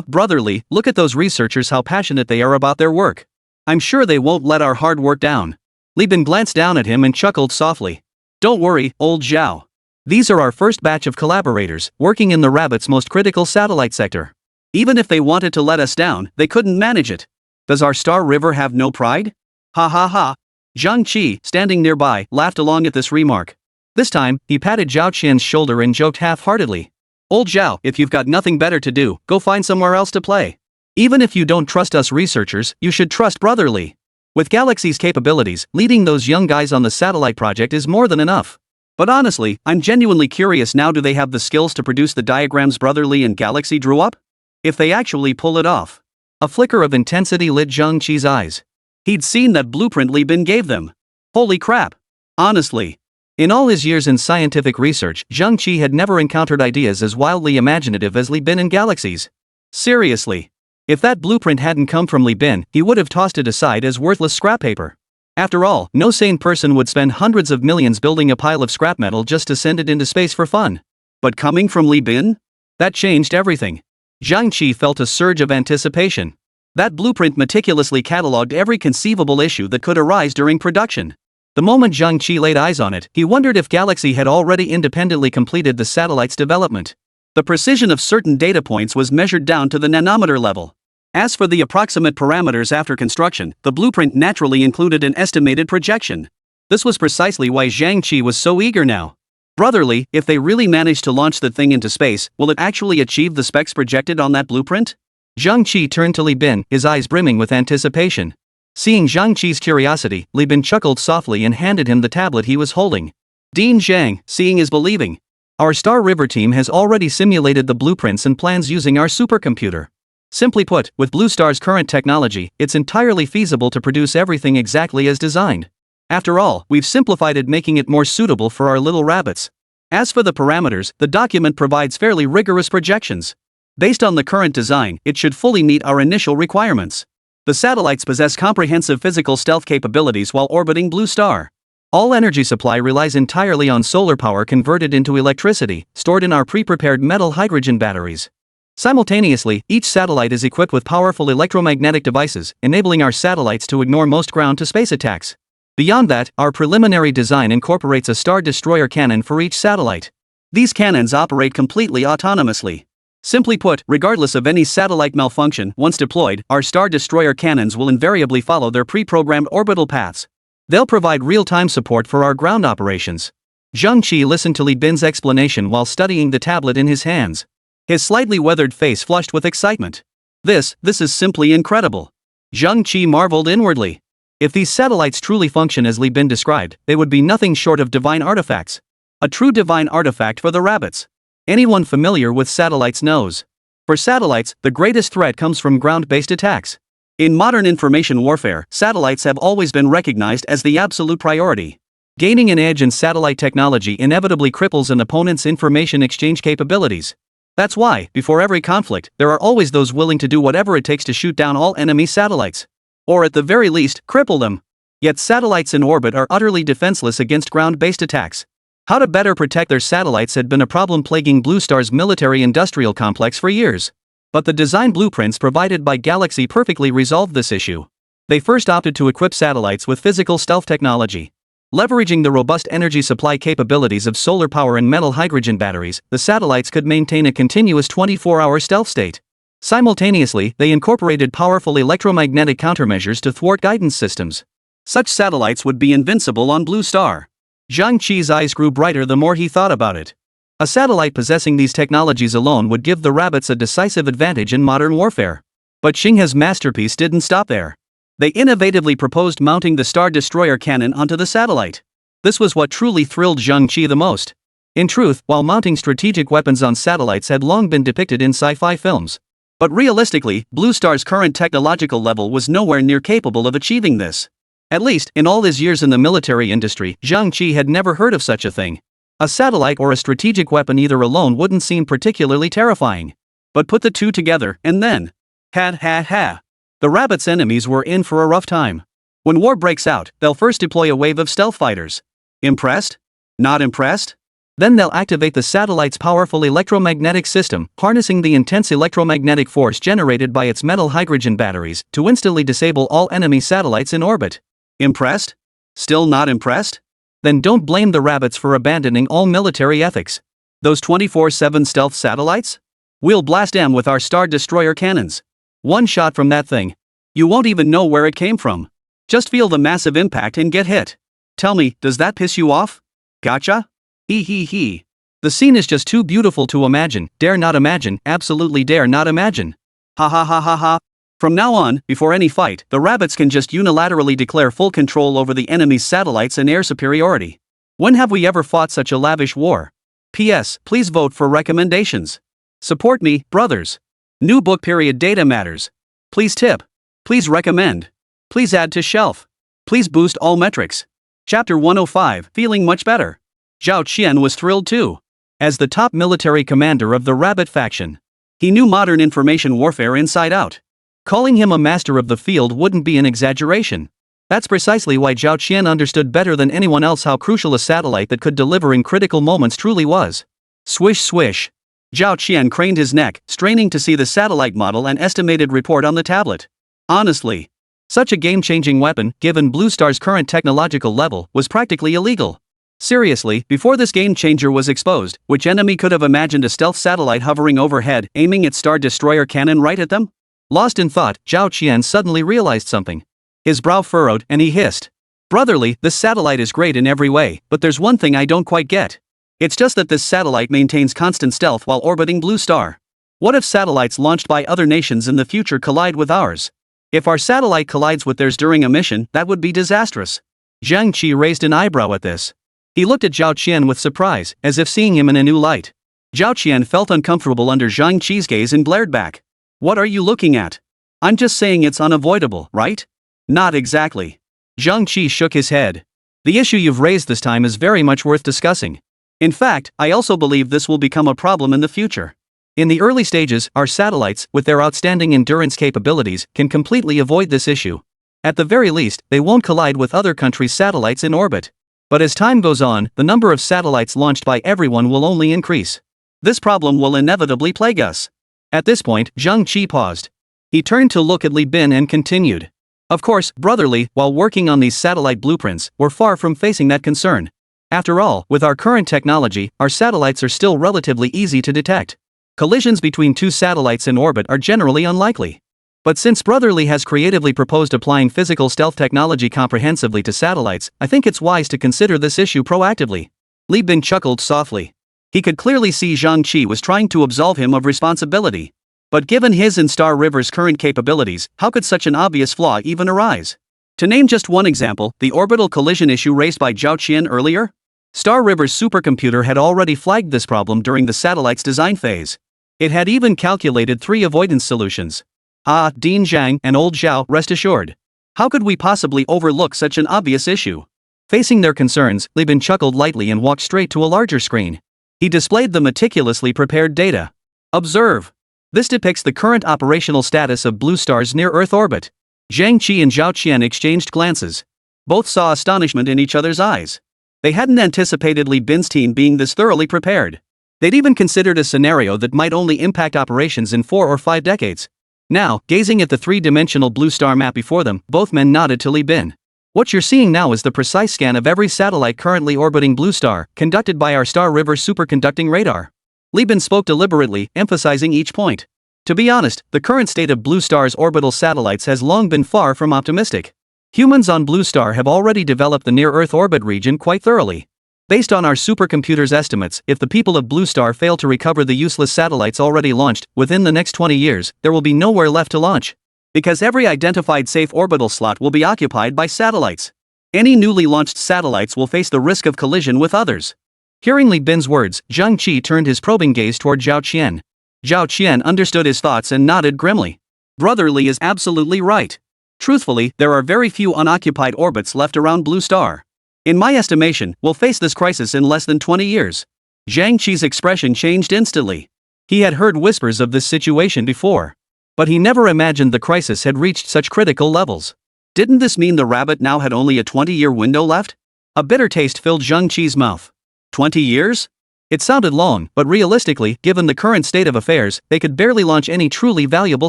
Brotherly, look at those researchers, how passionate they are about their work. I'm sure they won't let our hard work down. Li Bin glanced down at him and chuckled softly. Don't worry, old Zhao. These are our first batch of collaborators, working in the Rabbit's most critical satellite sector. Even if they wanted to let us down, they couldn't manage it. Does our Star River have no pride? Ha ha ha. Zhang Qi, standing nearby, laughed along at this remark. This time, he patted Zhao Qian's shoulder and joked half-heartedly. Old Zhao, if you've got nothing better to do, go find somewhere else to play. Even if you don't trust us researchers, you should trust Brotherly. With Galaxy's capabilities, leading those young guys on the satellite project is more than enough. But honestly, I'm genuinely curious now, do they have the skills to produce the diagrams Brotherly and Galaxy drew up? If they actually pull it off. A flicker of intensity lit Zhang Qi's eyes. He'd seen that blueprint Li Bin gave them. Holy crap. Honestly. In all his years in scientific research, Zhang Qi had never encountered ideas as wildly imaginative as Li Bin in galaxies. Seriously. If that blueprint hadn't come from Li Bin, he would have tossed it aside as worthless scrap paper. After all, no sane person would spend hundreds of millions building a pile of scrap metal just to send it into space for fun. But coming from Li Bin? That changed everything. Zhang Qi felt a surge of anticipation. That blueprint meticulously catalogued every conceivable issue that could arise during production. The moment Zhang Qi laid eyes on it, he wondered if Galaxy had already independently completed the satellite's development. The precision of certain data points was measured down to the nanometer level. As for the approximate parameters after construction, the blueprint naturally included an estimated projection. This was precisely why Zhang Qi was so eager now. Brotherly, if they really manage to launch the thing into space, will it actually achieve the specs projected on that blueprint? Zhang Qi turned to Li Bin, his eyes brimming with anticipation. Seeing Zhang Qi's curiosity, Li Bin chuckled softly and handed him the tablet he was holding. Dean Zhang, seeing is believing. Our Star River team has already simulated the blueprints and plans using our supercomputer. Simply put, with Blue Star's current technology, it's entirely feasible to produce everything exactly as designed. After all, we've simplified it, making it more suitable for our little rabbits. As for the parameters, the document provides fairly rigorous projections. Based on the current design, it should fully meet our initial requirements. The satellites possess comprehensive physical stealth capabilities while orbiting Blue Star. All energy supply relies entirely on solar power converted into electricity, stored in our pre-prepared metal hydrogen batteries. Simultaneously, each satellite is equipped with powerful electromagnetic devices, enabling our satellites to ignore most ground-to-space attacks. Beyond that, our preliminary design incorporates a Star Destroyer cannon for each satellite. These cannons operate completely autonomously. Simply put, regardless of any satellite malfunction, once deployed, our Star Destroyer cannons will invariably follow their pre-programmed orbital paths. They'll provide real-time support for our ground operations. Zhang Qi listened to Li Bin's explanation while studying the tablet in his hands. His slightly weathered face flushed with excitement. This is simply incredible. Zhang Qi marveled inwardly. If these satellites truly function as Li Bin described, they would be nothing short of divine artifacts. A true divine artifact for the rabbits. Anyone familiar with satellites knows. For satellites, the greatest threat comes from ground-based attacks. In modern information warfare, satellites have always been recognized as the absolute priority. Gaining an edge in satellite technology inevitably cripples an opponent's information exchange capabilities. That's why, before every conflict, there are always those willing to do whatever it takes to shoot down all enemy satellites. Or at the very least, cripple them. Yet satellites in orbit are utterly defenseless against ground-based attacks. How to better protect their satellites had been a problem plaguing Blue Star's military-industrial complex for years. But the design blueprints provided by Galaxy perfectly resolved this issue. They first opted to equip satellites with physical stealth technology. Leveraging the robust energy supply capabilities of solar power and metal hydrogen batteries, the satellites could maintain a continuous 24-hour stealth state. Simultaneously, they incorporated powerful electromagnetic countermeasures to thwart guidance systems. Such satellites would be invincible on Blue Star. Zhang Qi's eyes grew brighter the more he thought about it. A satellite possessing these technologies alone would give the rabbits a decisive advantage in modern warfare. But Xinghe's masterpiece didn't stop there. They innovatively proposed mounting the Star Destroyer cannon onto the satellite. This was what truly thrilled Zhang Qi the most. In truth, while mounting strategic weapons on satellites had long been depicted in sci-fi films. But realistically, Blue Star's current technological level was nowhere near capable of achieving this. At least, in all his years in the military industry, Zhang Qi had never heard of such a thing. A satellite or a strategic weapon either alone wouldn't seem particularly terrifying. But put the two together, and then... ha. The rabbits' enemies were in for a rough time. When war breaks out, they'll first deploy a wave of stealth fighters. Impressed? Not impressed? Then they'll activate the satellite's powerful electromagnetic system, harnessing the intense electromagnetic force generated by its metal hydrogen batteries, to instantly disable all enemy satellites in orbit. Impressed? Still not impressed? Then don't blame the rabbits for abandoning all military ethics. Those 24/7 stealth satellites? We'll blast them with our Star Destroyer cannons. One shot from that thing. You won't even know where it came from. Just feel the massive impact and get hit. Tell me, does that piss you off? Gotcha? He. The scene is just too beautiful to imagine, dare not imagine, absolutely dare not imagine. Ha. From now on, before any fight, the rabbits can just unilaterally declare full control over the enemy's satellites and air superiority. When have we ever fought such a lavish war? P.S. Please vote for recommendations. Support me, brothers. New book period data matters. Please tip. Please recommend. Please add to shelf. Please boost all metrics. Chapter 105, feeling much better. Zhao Qian was thrilled too. As the top military commander of the Rabbit faction, he knew modern information warfare inside out. Calling him a master of the field wouldn't be an exaggeration. That's precisely why Zhao Qian understood better than anyone else how crucial a satellite that could deliver in critical moments truly was. Swish swish. Zhao Qian craned his neck, straining to see the satellite model and estimated report on the tablet. Honestly, such a game-changing weapon, given Blue Star's current technological level, was practically illegal. Seriously, before this game-changer was exposed, which enemy could have imagined a stealth satellite hovering overhead, aiming its Star Destroyer cannon right at them? Lost in thought, Zhao Qian suddenly realized something. His brow furrowed, and he hissed. Brotherly, this satellite is great in every way, but there's one thing I don't quite get. It's just that this satellite maintains constant stealth while orbiting Blue Star. What if satellites launched by other nations in the future collide with ours? If our satellite collides with theirs during a mission, that would be disastrous. Zhang Qi raised an eyebrow at this. He looked at Zhao Qian with surprise, as if seeing him in a new light. Zhao Qian felt uncomfortable under Zhang Qi's gaze and blared back. What are you looking at? I'm just saying it's unavoidable, right? Not exactly. Zhang Qi shook his head. The issue you've raised this time is very much worth discussing. In fact, I also believe this will become a problem in the future. In the early stages, our satellites, with their outstanding endurance capabilities, can completely avoid this issue. At the very least, they won't collide with other countries' satellites in orbit. But as time goes on, the number of satellites launched by everyone will only increase. This problem will inevitably plague us. At this point, Zhang Qi paused. He turned to look at Li Bin and continued. Of course, brotherly, while working on these satellite blueprints, we're far from facing that concern. After all, with our current technology, our satellites are still relatively easy to detect. Collisions between two satellites in orbit are generally unlikely. But since Brotherly has creatively proposed applying physical stealth technology comprehensively to satellites, I think it's wise to consider this issue proactively. Li Bin chuckled softly. He could clearly see Zhang Qi was trying to absolve him of responsibility. But given his and Star River's current capabilities, how could such an obvious flaw even arise? To name just one example, the orbital collision issue raised by Zhao Qian earlier? Star River's supercomputer had already flagged this problem during the satellite's design phase. It had even calculated 3 avoidance solutions. Dean Zhang and Old Zhao, rest assured. How could we possibly overlook such an obvious issue? Facing their concerns, Li Bin chuckled lightly and walked straight to a larger screen. He displayed the meticulously prepared data. Observe. This depicts the current operational status of Blue Star's near-Earth orbit. Zhang Qi and Zhao Qian exchanged glances. Both saw astonishment in each other's eyes. They hadn't anticipated Li Bin's team being this thoroughly prepared. They'd even considered a scenario that might only impact operations in 4 or 5 decades. Now, gazing at the 3-dimensional Blue Star map before them, both men nodded to Li Bin. What you're seeing now is the precise scan of every satellite currently orbiting Blue Star, conducted by our Star River superconducting radar. Li Bin spoke deliberately, emphasizing each point. To be honest, the current state of Blue Star's orbital satellites has long been far from optimistic. Humans on Blue Star have already developed the near-Earth orbit region quite thoroughly. Based on our supercomputer's estimates, if the people of Blue Star fail to recover the useless satellites already launched, within the next 20 years, there will be nowhere left to launch. Because every identified safe orbital slot will be occupied by satellites. Any newly launched satellites will face the risk of collision with others. Hearing Li Bin's words, Zhang Qi turned his probing gaze toward Zhao Qian. Zhao Qian understood his thoughts and nodded grimly. Brotherly is absolutely right. Truthfully, there are very few unoccupied orbits left around Blue Star. In my estimation, we'll face this crisis in less than 20 years. Zhang Qi's expression changed instantly. He had heard whispers of this situation before. But he never imagined the crisis had reached such critical levels. Didn't this mean the rabbit now had only a 20-year window left? A bitter taste filled Zhang Qi's mouth. 20 years? It sounded long, but realistically, given the current state of affairs, they could barely launch any truly valuable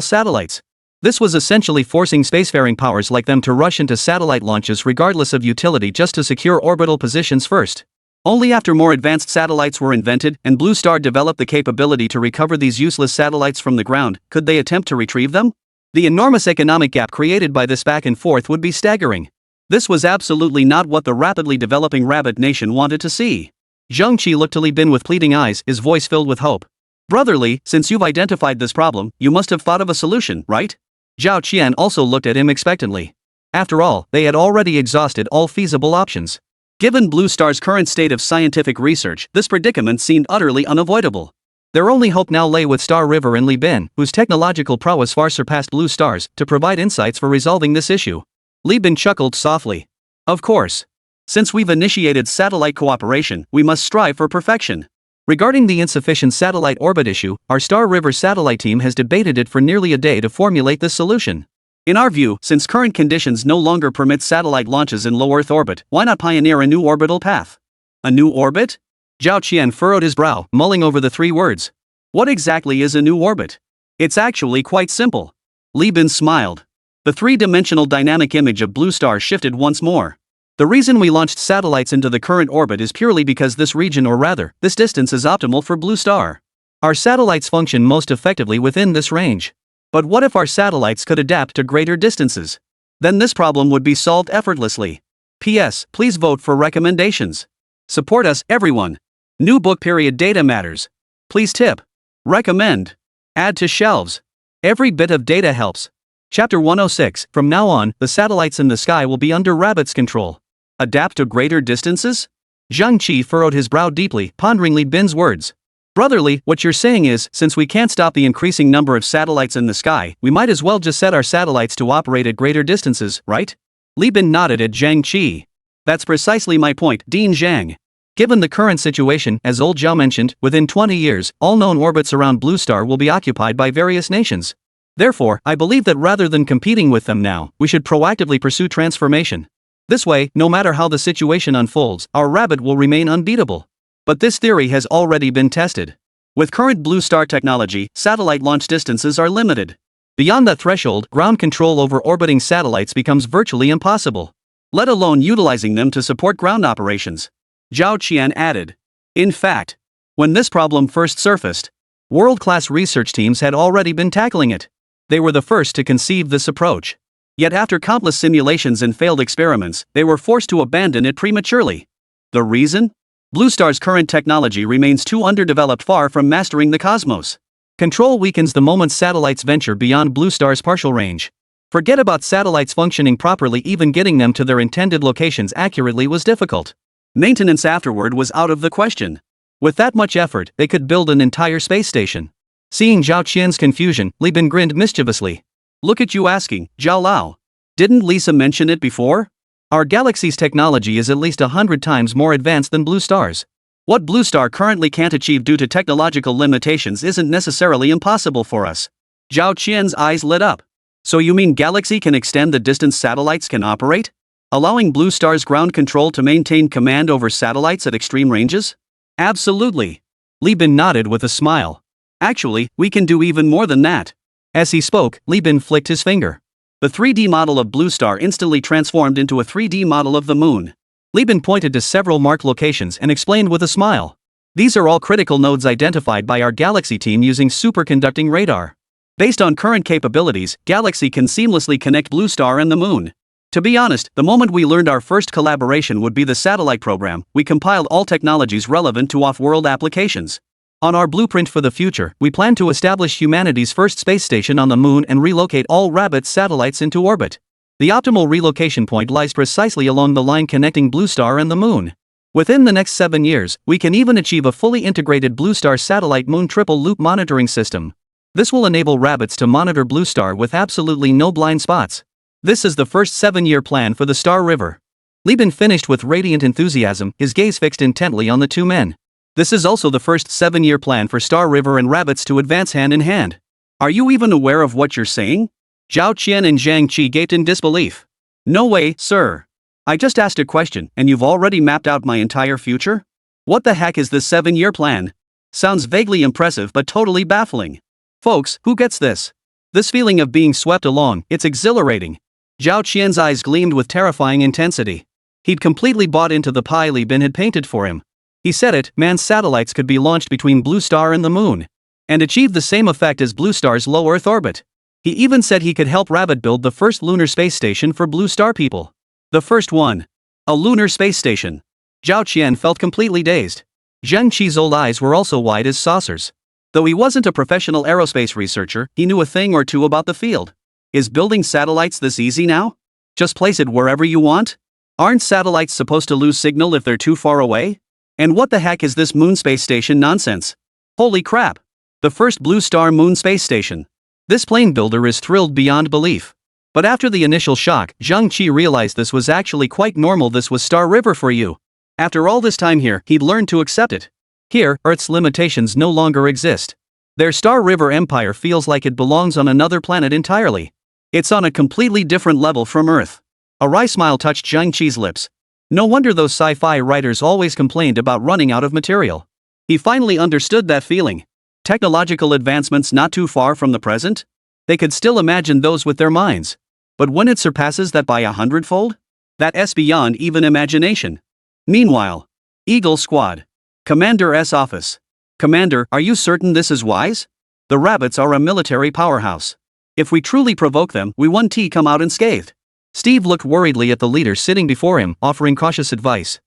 satellites. This was essentially forcing spacefaring powers like them to rush into satellite launches regardless of utility just to secure orbital positions first. Only after more advanced satellites were invented and Blue Star developed the capability to recover these useless satellites from the ground, could they attempt to retrieve them? The enormous economic gap created by this back and forth would be staggering. This was absolutely not what the rapidly developing rabbit nation wanted to see. Zhang Qi looked to Li Bin with pleading eyes, his voice filled with hope. Brotherly, since you've identified this problem, you must have thought of a solution, right? Zhao Qian also looked at him expectantly. After all, they had already exhausted all feasible options. Given Blue Star's current state of scientific research, this predicament seemed utterly unavoidable. Their only hope now lay with Star River and Li Bin, whose technological prowess far surpassed Blue Star's, to provide insights for resolving this issue. Li Bin chuckled softly. Of course. Since we've initiated satellite cooperation, we must strive for perfection. Regarding the insufficient satellite orbit issue, our Star River satellite team has debated it for nearly a day to formulate this solution. In our view, since current conditions no longer permit satellite launches in low Earth orbit, why not pioneer a new orbital path? A new orbit? Zhao Qian furrowed his brow, mulling over the three words. What exactly is a new orbit? It's actually quite simple. Li Bin smiled. The three-dimensional dynamic image of Blue Star shifted once more. The reason we launched satellites into the current orbit is purely because this region, or rather, this distance is optimal for Blue Star. Our satellites function most effectively within this range. But what if our satellites could adapt to greater distances? Then this problem would be solved effortlessly. P.S. Please vote for recommendations. Support us, everyone. New book period data matters. Please tip. Recommend. Add to shelves. Every bit of data helps. Chapter 106. From now on, the satellites in the sky will be under Rabbit's control. Adapt to greater distances? Zhang Qi furrowed his brow deeply, pondering Li Bin's words. Brotherly, what you're saying is, since we can't stop the increasing number of satellites in the sky, we might as well just set our satellites to operate at greater distances, right? Li Bin nodded at Zhang Qi. That's precisely my point, Dean Zhang. Given the current situation, as old Zhao mentioned, within 20 years, all known orbits around Blue Star will be occupied by various nations. Therefore, I believe that rather than competing with them now, we should proactively pursue transformation. This way, no matter how the situation unfolds, our rabbit will remain unbeatable. But this theory has already been tested. With current Blue Star technology, satellite launch distances are limited. Beyond that threshold, ground control over orbiting satellites becomes virtually impossible, let alone utilizing them to support ground operations. Zhao Qian added. In fact, when this problem first surfaced, world-class research teams had already been tackling it. They were the first to conceive this approach. Yet after countless simulations and failed experiments, they were forced to abandon it prematurely. The reason? Blue Star's current technology remains too underdeveloped, far from mastering the cosmos. Control weakens the moment satellites venture beyond Blue Star's partial range. Forget about satellites functioning properly, even getting them to their intended locations accurately was difficult. Maintenance afterward was out of the question. With that much effort, they could build an entire space station. Seeing Zhao Qian's confusion, Li Bin grinned mischievously. Look at you asking, Zhao Lao. Didn't Lisa mention it before? Our galaxy's technology is at least 100 times more advanced than Blue Star's. What Blue Star currently can't achieve due to technological limitations isn't necessarily impossible for us. Zhao Qian's eyes lit up. So you mean Galaxy can extend the distance satellites can operate? Allowing Blue Star's ground control to maintain command over satellites at extreme ranges? Absolutely. Li Bin nodded with a smile. Actually, we can do even more than that. As he spoke, Li Bin flicked his finger. The 3D model of Blue Star instantly transformed into a 3D model of the moon. Li Bin pointed to several marked locations and explained with a smile. These are all critical nodes identified by our Galaxy team using superconducting radar. Based on current capabilities, Galaxy can seamlessly connect Blue Star and the moon. To be honest, the moment we learned our first collaboration would be the satellite program, we compiled all technologies relevant to off-world applications. On our blueprint for the future, we plan to establish humanity's first space station on the moon and relocate all Rabbit satellites into orbit. The optimal relocation point lies precisely along the line connecting Blue Star and the moon. Within the next 7 years, we can even achieve a fully integrated Blue Star satellite moon triple-loop monitoring system. This will enable Rabbits to monitor Blue Star with absolutely no blind spots. This is the first 7-year plan for the Star River. Li Bin finished with radiant enthusiasm, his gaze fixed intently on the two men. This is also the first 7-year plan for Star River and Rabbits to advance hand in hand. Are you even aware of what you're saying? Zhao Qian and Zhang Qi gaped in disbelief. No way, sir. I just asked a question, and you've already mapped out my entire future? What the heck is this 7-year plan? Sounds vaguely impressive but totally baffling. Folks, who gets this? This feeling of being swept along, it's exhilarating. Zhao Qian's eyes gleamed with terrifying intensity. He'd completely bought into the pie Li Bin had painted for him. He said it, manned satellites could be launched between Blue Star and the moon, and achieve the same effect as Blue Star's low Earth orbit. He even said he could help Rabbit build the first lunar space station for Blue Star people. The first one. A lunar space station. Zhao Qian felt completely dazed. Zhang Qi's old eyes were also wide as saucers. Though he wasn't a professional aerospace researcher, he knew a thing or two about the field. Is building satellites this easy now? Just place it wherever you want? Aren't satellites supposed to lose signal if they're too far away? And what the heck is this moon space station nonsense? Holy crap! The first Blue Star moon space station. This plane builder is thrilled beyond belief. But after the initial shock, Zhang Qi realized this was actually quite normal. This was Star River for you. After all this time here, he'd learned to accept it. Here, Earth's limitations no longer exist. Their Star River empire feels like it belongs on another planet entirely. It's on a completely different level from Earth. A wry smile touched Zhang Qi's lips. No wonder those sci-fi writers always complained about running out of material. He finally understood that feeling. Technological advancements not too far from the present? They could still imagine those with their minds. But when it surpasses that by 100-fold? That's beyond even imagination. Meanwhile, Eagle Squad. Commander's office. Commander, are you certain this is wise? The rabbits are a military powerhouse. If we truly provoke them, we won't come out unscathed. Steve looked worriedly at the leader sitting before him, offering cautious advice.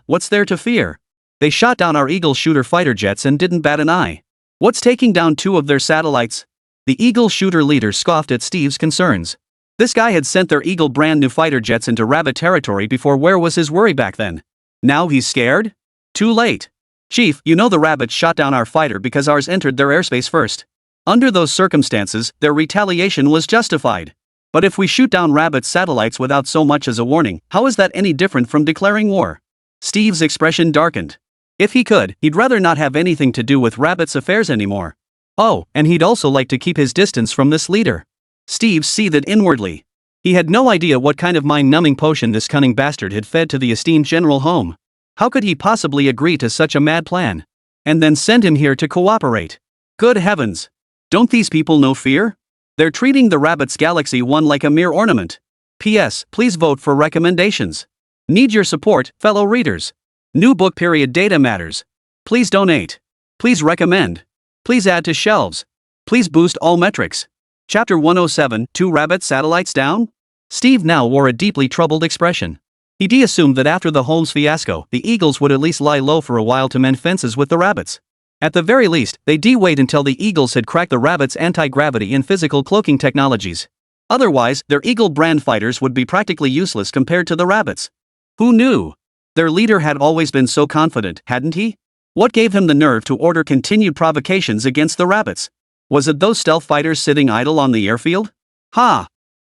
What's there to fear? They shot down our Eagle shooter fighter jets and didn't bat an eye. What's taking down 2 of their satellites? The Eagle shooter leader scoffed at Steve's concerns. This guy had sent their Eagle brand new fighter jets into rabbit territory before. Where was his worry back then? Now he's scared? Too late. Chief, you know the rabbits shot down our fighter because ours entered their airspace first. Under those circumstances, their retaliation was justified. But if we shoot down rabbit satellites without so much as a warning, how is that any different from declaring war? Steve's expression darkened. If he could, he'd rather not have anything to do with rabbits' affairs anymore. Oh, and he'd also like to keep his distance from this leader. Steve seethed inwardly. He had no idea what kind of mind-numbing potion this cunning bastard had fed to the esteemed General Home. How could he possibly agree to such a mad plan? And then send him here to cooperate? Good heavens! Don't these people know fear? They're treating the Rabbits Galaxy 1 like a mere ornament. P.S. Please vote for recommendations. Need your support, fellow readers. New book period data matters. Please donate. Please recommend. Please add to shelves. Please boost all metrics. Chapter 107, 2 Rabbit Satellites Down? Steve now wore a deeply troubled expression. He'd assumed that after the Holmes fiasco, the Eagles would at least lie low for a while to mend fences with the rabbits. At the very least, they'd wait until the Eagles had cracked the rabbits' anti-gravity and physical cloaking technologies. Otherwise, their Eagle brand fighters would be practically useless compared to the rabbits. Who knew? Their leader had always been so confident, hadn't he? What gave him the nerve to order continued provocations against the rabbits? Was it those stealth fighters sitting idle on the airfield?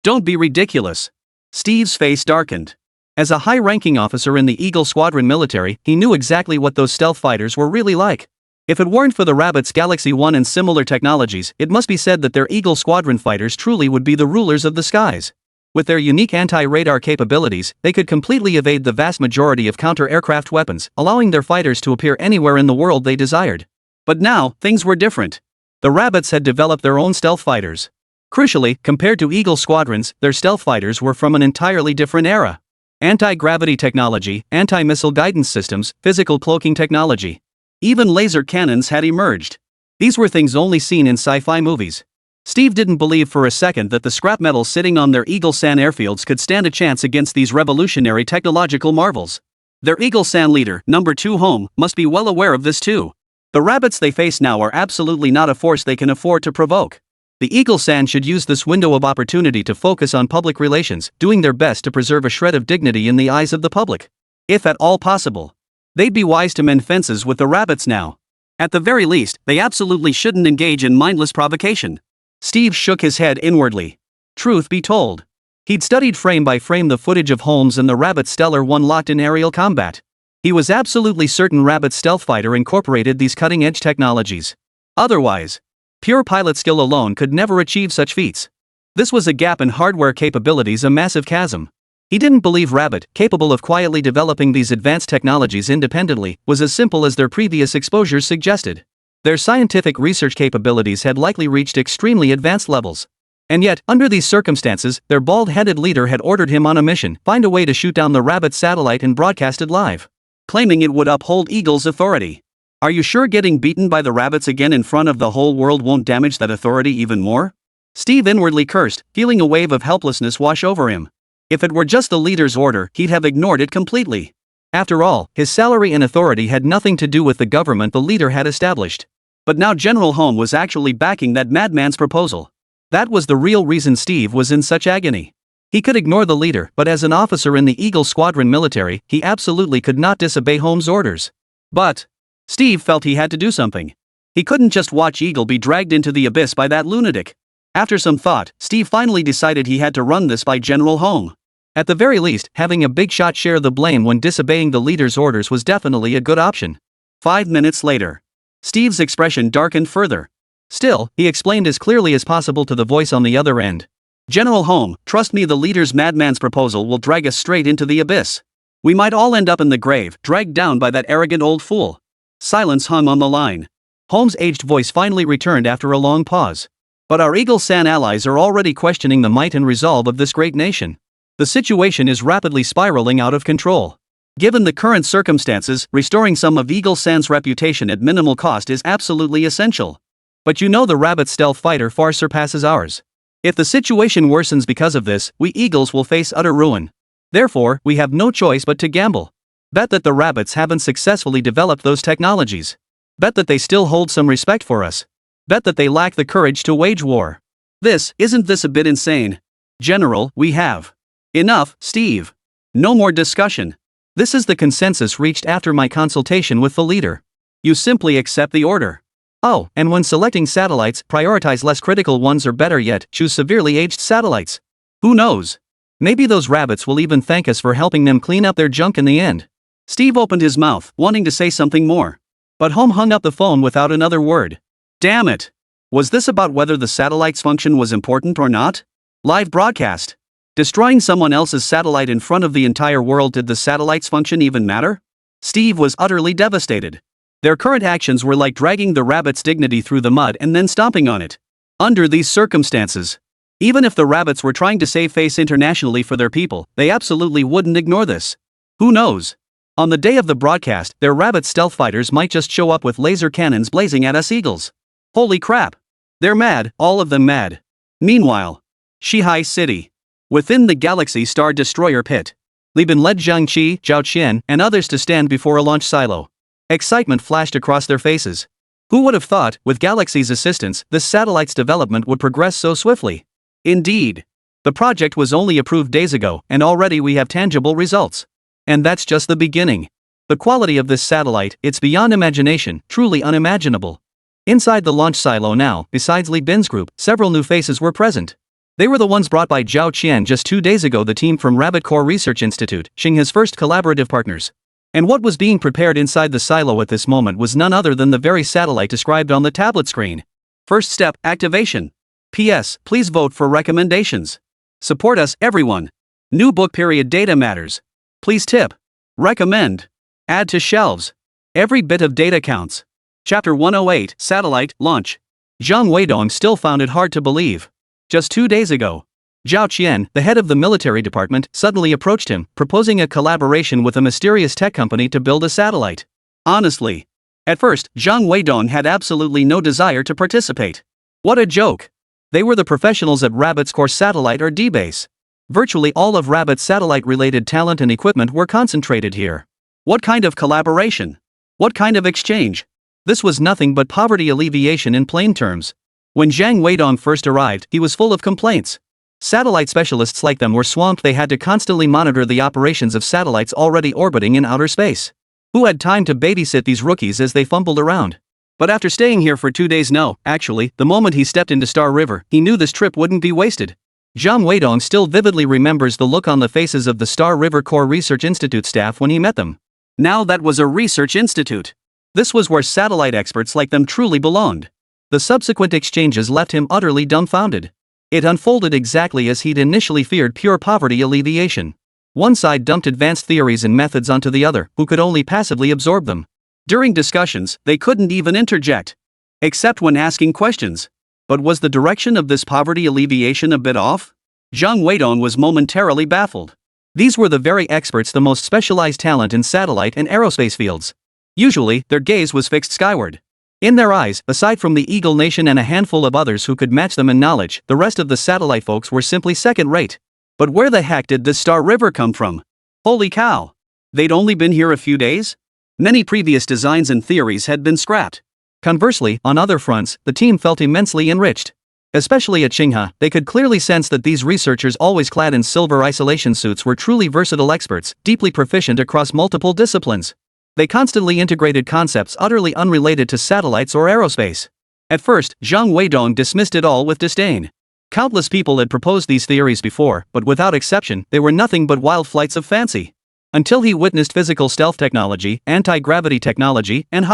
Don't be ridiculous. Steve's face darkened. As a high-ranking officer in the Eagle Squadron military, he knew exactly what those stealth fighters were really like. If it weren't for the Rabbits Galaxy 1 and similar technologies, it must be said that their Eagle Squadron fighters truly would be the rulers of the skies. With their unique anti-radar capabilities, they could completely evade the vast majority of counter-aircraft weapons, allowing their fighters to appear anywhere in the world they desired. But now, things were different. The Rabbits had developed their own stealth fighters. Crucially, compared to Eagle squadrons, their stealth fighters were from an entirely different era. Anti-gravity technology, anti-missile guidance systems, physical cloaking technology. Even laser cannons had emerged. These were things only seen in sci-fi movies. Steve didn't believe for a second that the scrap metal sitting on their Eagle San airfields could stand a chance against these revolutionary technological marvels. Their Eagle San leader, number 2 Home, must be well aware of this too. The rabbits they face now are absolutely not a force they can afford to provoke. The Eagle San should use this window of opportunity to focus on public relations, doing their best to preserve a shred of dignity in the eyes of the public. If at all possible. They'd be wise to mend fences with the rabbits now. At the very least, they absolutely shouldn't engage in mindless provocation. Steve shook his head inwardly. Truth be told, he'd studied frame by frame the footage of Holmes and the Rabbit Stellar 1 locked in aerial combat. He was absolutely certain Rabbit's stealth fighter incorporated these cutting-edge technologies. Otherwise, pure pilot skill alone could never achieve such feats. This was a gap in hardware capabilities, a massive chasm. He didn't believe Rabbit, capable of quietly developing these advanced technologies independently, was as simple as their previous exposures suggested. Their scientific research capabilities had likely reached extremely advanced levels. And yet, under these circumstances, their bald-headed leader had ordered him on a mission, find a way to shoot down the Rabbit satellite and broadcast it live, claiming it would uphold Eagle's authority. Are you sure getting beaten by the rabbits again in front of the whole world won't damage that authority even more? Steve inwardly cursed, feeling a wave of helplessness wash over him. If it were just the leader's order, he'd have ignored it completely. After all, his salary and authority had nothing to do with the government the leader had established. But now General Home was actually backing that madman's proposal. That was the real reason Steve was in such agony. He could ignore the leader, but as an officer in the Eagle Squadron military, he absolutely could not disobey Holmes' orders. But Steve felt he had to do something. He couldn't just watch Eagle be dragged into the abyss by that lunatic. After some thought, Steve finally decided he had to run this by General Home. At the very least, having a big shot share the blame when disobeying the leader's orders was definitely a good option. 5 minutes later. Steve's expression darkened further. Still, he explained as clearly as possible to the voice on the other end. General Home, trust me, the leader's madman's proposal will drag us straight into the abyss. We might all end up in the grave, dragged down by that arrogant old fool. Silence hung on the line. Holmes' aged voice finally returned after a long pause. But our Eagle-san allies are already questioning the might and resolve of this great nation. The situation is rapidly spiraling out of control. Given the current circumstances, restoring some of Eagle-san's reputation at minimal cost is absolutely essential. But you know the rabbit's stealth fighter far surpasses ours. If the situation worsens because of this, we Eagles will face utter ruin. Therefore, we have no choice but to gamble. Bet that the rabbits haven't successfully developed those technologies. Bet that they still hold some respect for us. Bet that they lack the courage to wage war. Isn't this a bit insane? General, we have. Enough, Steve. No more discussion. This is the consensus reached after my consultation with the leader. You simply accept the order. Oh, and when selecting satellites, prioritize less critical ones, or better yet, choose severely aged satellites. Who knows? Maybe those rabbits will even thank us for helping them clean up their junk in the end. Steve opened his mouth, wanting to say something more. But Home hung up the phone without another word. Damn it! Was this about whether the satellite's function was important or not? Live broadcast. Destroying someone else's satellite in front of the entire world, did the satellite's function even matter? Steve was utterly devastated. Their current actions were like dragging the rabbit's dignity through the mud and then stomping on it. Under these circumstances, even if the rabbits were trying to save face internationally for their people, they absolutely wouldn't ignore this. Who knows? On the day of the broadcast, their rabbit stealth fighters might just show up with laser cannons blazing at us Eagles. Holy crap! They're mad, all of them mad. Meanwhile, Shihai City. Within the Galaxy Star Destroyer pit, Liban led Jiangqi, Zhao Qian, and others to stand before a launch silo. Excitement flashed across their faces. Who would have thought, with Galaxy's assistance, this satellite's development would progress so swiftly? Indeed. The project was only approved days ago, and already we have tangible results. And that's just the beginning. The quality of this satellite, it's beyond imagination, truly unimaginable. Inside the launch silo now, besides Li Bin's group, several new faces were present. They were the ones brought by Zhao Qian just 2 days ago, the team from Rabbit Core Research Institute, Xinghe's first collaborative partners. And what was being prepared inside the silo at this moment was none other than the very satellite described on the tablet screen. First step, activation. P.S. Please vote for recommendations. Support us, everyone. New book period data matters. Please tip. Recommend. Add to shelves. Every bit of data counts. Chapter 108, Satellite, Launch. Zhang Weidong still found it hard to believe. Just 2 days ago, Zhao Qian, the head of the military department, suddenly approached him, proposing a collaboration with a mysterious tech company to build a satellite. Honestly, at first, Zhang Weidong had absolutely no desire to participate. What a joke! They were the professionals at Rabbit's Core Satellite or D-Base. Virtually all of Rabbit's satellite-related talent and equipment were concentrated here. What kind of collaboration? What kind of exchange? This was nothing but poverty alleviation in plain terms. When Zhang Weidong first arrived, he was full of complaints. Satellite specialists like them were swamped. They had to constantly monitor the operations of satellites already orbiting in outer space. Who had time to babysit these rookies as they fumbled around? But after staying here for 2 days, actually, the moment he stepped into Star River, he knew this trip wouldn't be wasted. Zhang Weidong still vividly remembers the look on the faces of the Star River Core Research Institute staff when he met them. Now that was a research institute. This was where satellite experts like them truly belonged. The subsequent exchanges left him utterly dumbfounded. It unfolded exactly as he'd initially feared: pure poverty alleviation. One side dumped advanced theories and methods onto the other, who could only passively absorb them. During discussions, they couldn't even interject. Except when asking questions. But was the direction of this poverty alleviation a bit off? Zhang Weidong was momentarily baffled. These were the very experts, the most specialized talent in satellite and aerospace fields. Usually, their gaze was fixed skyward. In their eyes, aside from the Eagle Nation and a handful of others who could match them in knowledge, the rest of the satellite folks were simply second-rate. But where the heck did this Star River come from? Holy cow! They'd only been here a few days? Many previous designs and theories had been scrapped. Conversely, on other fronts, the team felt immensely enriched. Especially at Xinghe, they could clearly sense that these researchers, always clad in silver isolation suits, were truly versatile experts, deeply proficient across multiple disciplines. They constantly integrated concepts utterly unrelated to satellites or aerospace. At first, Zhang Weidong dismissed it all with disdain. Countless people had proposed these theories before, but without exception, they were nothing but wild flights of fancy. Until he witnessed physical stealth technology, anti-gravity technology, and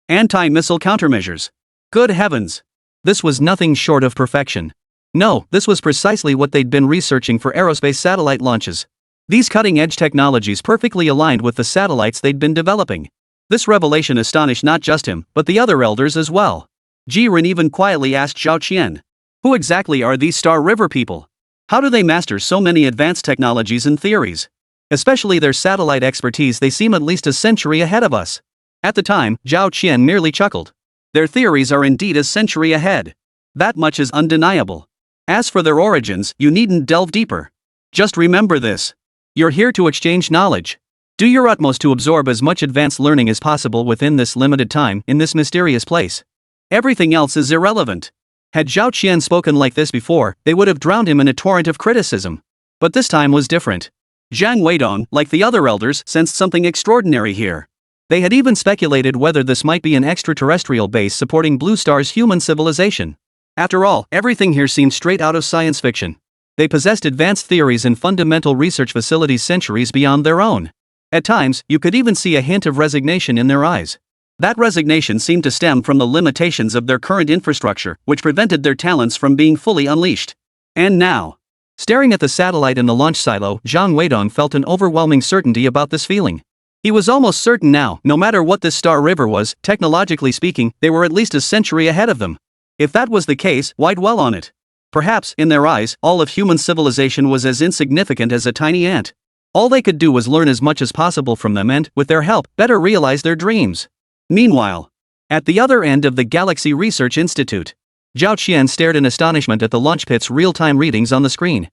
anti-missile countermeasures. Good heavens! This was nothing short of perfection. No, this was precisely what they'd been researching for aerospace satellite launches. These cutting-edge technologies perfectly aligned with the satellites they'd been developing. This revelation astonished not just him, but the other elders as well. Jiren even quietly asked Zhao Qian, "Who exactly are these Star River people? How do they master so many advanced technologies and theories? Especially their satellite expertise, they seem at least a century ahead of us." At the time, Zhao Qian merely chuckled. Their theories are indeed a century ahead. That much is undeniable. As for their origins, you needn't delve deeper. Just remember this. You're here to exchange knowledge. Do your utmost to absorb as much advanced learning as possible within this limited time, in this mysterious place. Everything else is irrelevant. Had Zhao Qian spoken like this before, they would have drowned him in a torrent of criticism. But this time was different. Zhang Weidong, like the other elders, sensed something extraordinary here. They had even speculated whether this might be an extraterrestrial base supporting Blue Star's human civilization. After all, everything here seemed straight out of science fiction. They possessed advanced theories and fundamental research facilities centuries beyond their own. At times, you could even see a hint of resignation in their eyes. That resignation seemed to stem from the limitations of their current infrastructure, which prevented their talents from being fully unleashed. And now, staring at the satellite in the launch silo, Zhang Weidong felt an overwhelming certainty about this feeling. He was almost certain now, no matter what this Star River was, technologically speaking, they were at least a century ahead of them. If that was the case, why dwell on it? Perhaps, in their eyes, all of human civilization was as insignificant as a tiny ant. All they could do was learn as much as possible from them and, with their help, better realize their dreams. Meanwhile, at the other end of the Galaxy Research Institute, Zhao Qian stared in astonishment at the launch pit's real-time readings on the screen.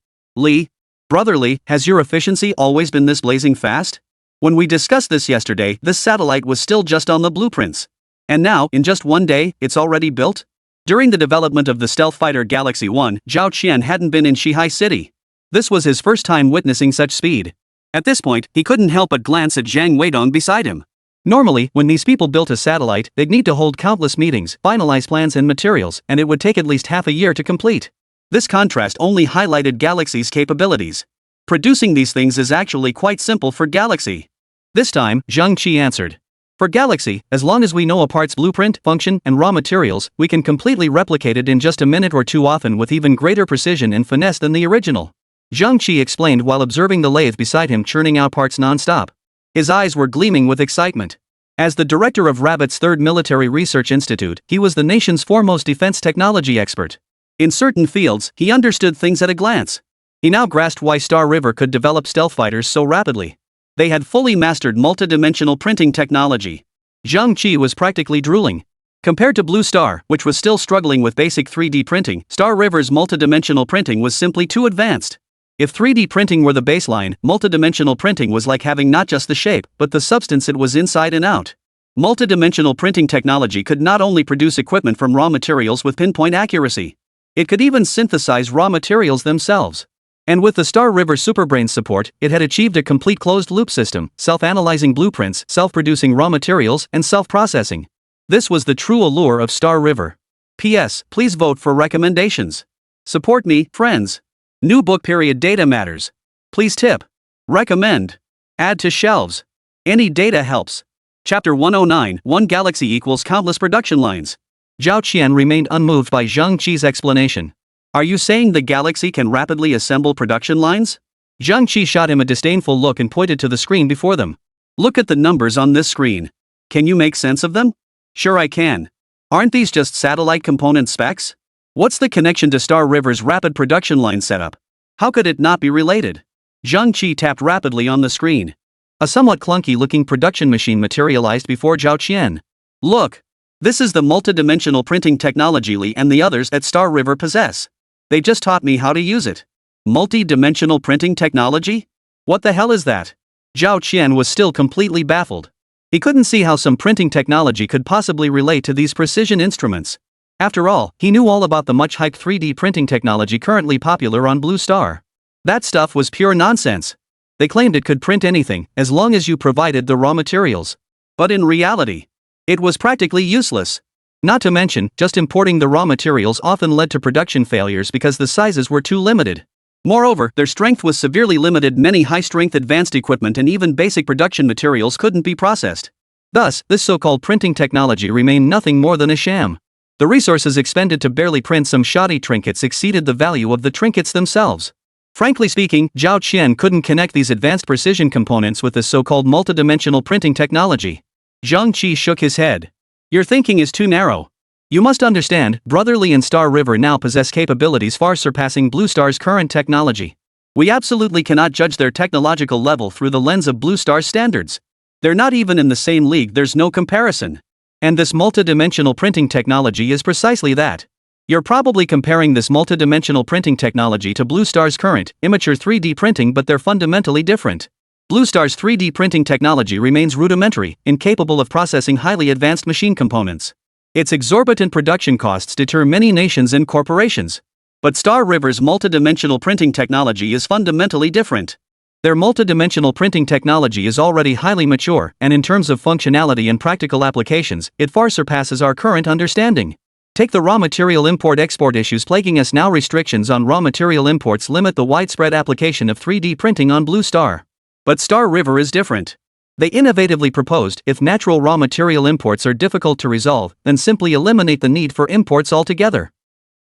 Brother Li, has your efficiency always been this blazing fast? When we discussed this yesterday, this satellite was still just on the blueprints. And now, in just one day, it's already built? During the development of the stealth fighter Galaxy 1, Zhao Qian hadn't been in Shihai City. This was his first time witnessing such speed. At this point, he couldn't help but glance at Zhang Weidong beside him. Normally, when these people built a satellite, they'd need to hold countless meetings, finalize plans and materials, and it would take at least half a year to complete. This contrast only highlighted Galaxy's capabilities. Producing these things is actually quite simple for Galaxy. This time, Zhang Qi answered. For Galaxy, as long as we know a part's blueprint, function, and raw materials, we can completely replicate it in just a minute or two, often with even greater precision and finesse than the original. Zhang Qi explained while observing the lathe beside him churning out parts non-stop. His eyes were gleaming with excitement. As the director of Rabbit's Third Military Research Institute, he was the nation's foremost defense technology expert. In certain fields, he understood things at a glance. He now grasped why Star River could develop stealth fighters so rapidly. They had fully mastered multidimensional printing technology. Zhang Qi was practically drooling. Compared to Blue Star, which was still struggling with basic 3D printing, Star River's multidimensional printing was simply too advanced. If 3D printing were the baseline, multidimensional printing was like having not just the shape, but the substance it was inside and out. Multidimensional printing technology could not only produce equipment from raw materials with pinpoint accuracy, it could even synthesize raw materials themselves. And with the Star River Superbrain's support, it had achieved a complete closed-loop system, self-analyzing blueprints, self-producing raw materials, and self-processing. This was the true allure of Star River. P.S. Please vote for recommendations. Support me, friends. New book period data matters. Please tip. Recommend. Add to shelves. Any data helps. Chapter 109, One Galaxy equals countless production lines. Zhao Qian remained unmoved by Zhang Qi's explanation. Are you saying the Galaxy can rapidly assemble production lines? Zhang Qi shot him a disdainful look and pointed to the screen before them. Look at the numbers on this screen. Can you make sense of them? Sure I can. Aren't these just satellite component specs? What's the connection to Star River's rapid production line setup? How could it not be related? Zhang Qi tapped rapidly on the screen. A somewhat clunky-looking production machine materialized before Zhao Qian. Look! This is the multidimensional printing technology Li and the others at Star River possess. They just taught me how to use it. Multi-dimensional printing technology? What the hell is that? Zhao Qian was still completely baffled. He couldn't see how some printing technology could possibly relate to these precision instruments. After all, he knew all about the much-hyped 3D printing technology currently popular on Blue Star. That stuff was pure nonsense. They claimed it could print anything, as long as you provided the raw materials. But in reality, it was practically useless. Not to mention, just importing the raw materials often led to production failures because the sizes were too limited. Moreover, their strength was severely limited. Many high-strength advanced equipment and even basic production materials couldn't be processed. Thus, this so-called printing technology remained nothing more than a sham. The resources expended to barely print some shoddy trinkets exceeded the value of the trinkets themselves. Frankly speaking, Zhao Qian couldn't connect these advanced precision components with the so-called multidimensional printing technology. Zhang Qi shook his head. Your thinking is too narrow. You must understand, Brotherly and Star River now possess capabilities far surpassing Blue Star's current technology. We absolutely cannot judge their technological level through the lens of Blue Star's standards. They're not even in the same league, there's no comparison. And this multidimensional printing technology is precisely that. You're probably comparing this multidimensional printing technology to Blue Star's current, immature 3D printing, but they're fundamentally different. Blue Star's 3D printing technology remains rudimentary, incapable of processing highly advanced machine components. Its exorbitant production costs deter many nations and corporations. But Star River's multidimensional printing technology is fundamentally different. Their multidimensional printing technology is already highly mature, and in terms of functionality and practical applications, it far surpasses our current understanding. Take the raw material import-export issues plaguing us now. Restrictions on raw material imports limit the widespread application of 3D printing on Blue Star. But Star River is different. They innovatively proposed, if natural raw material imports are difficult to resolve, then simply eliminate the need for imports altogether.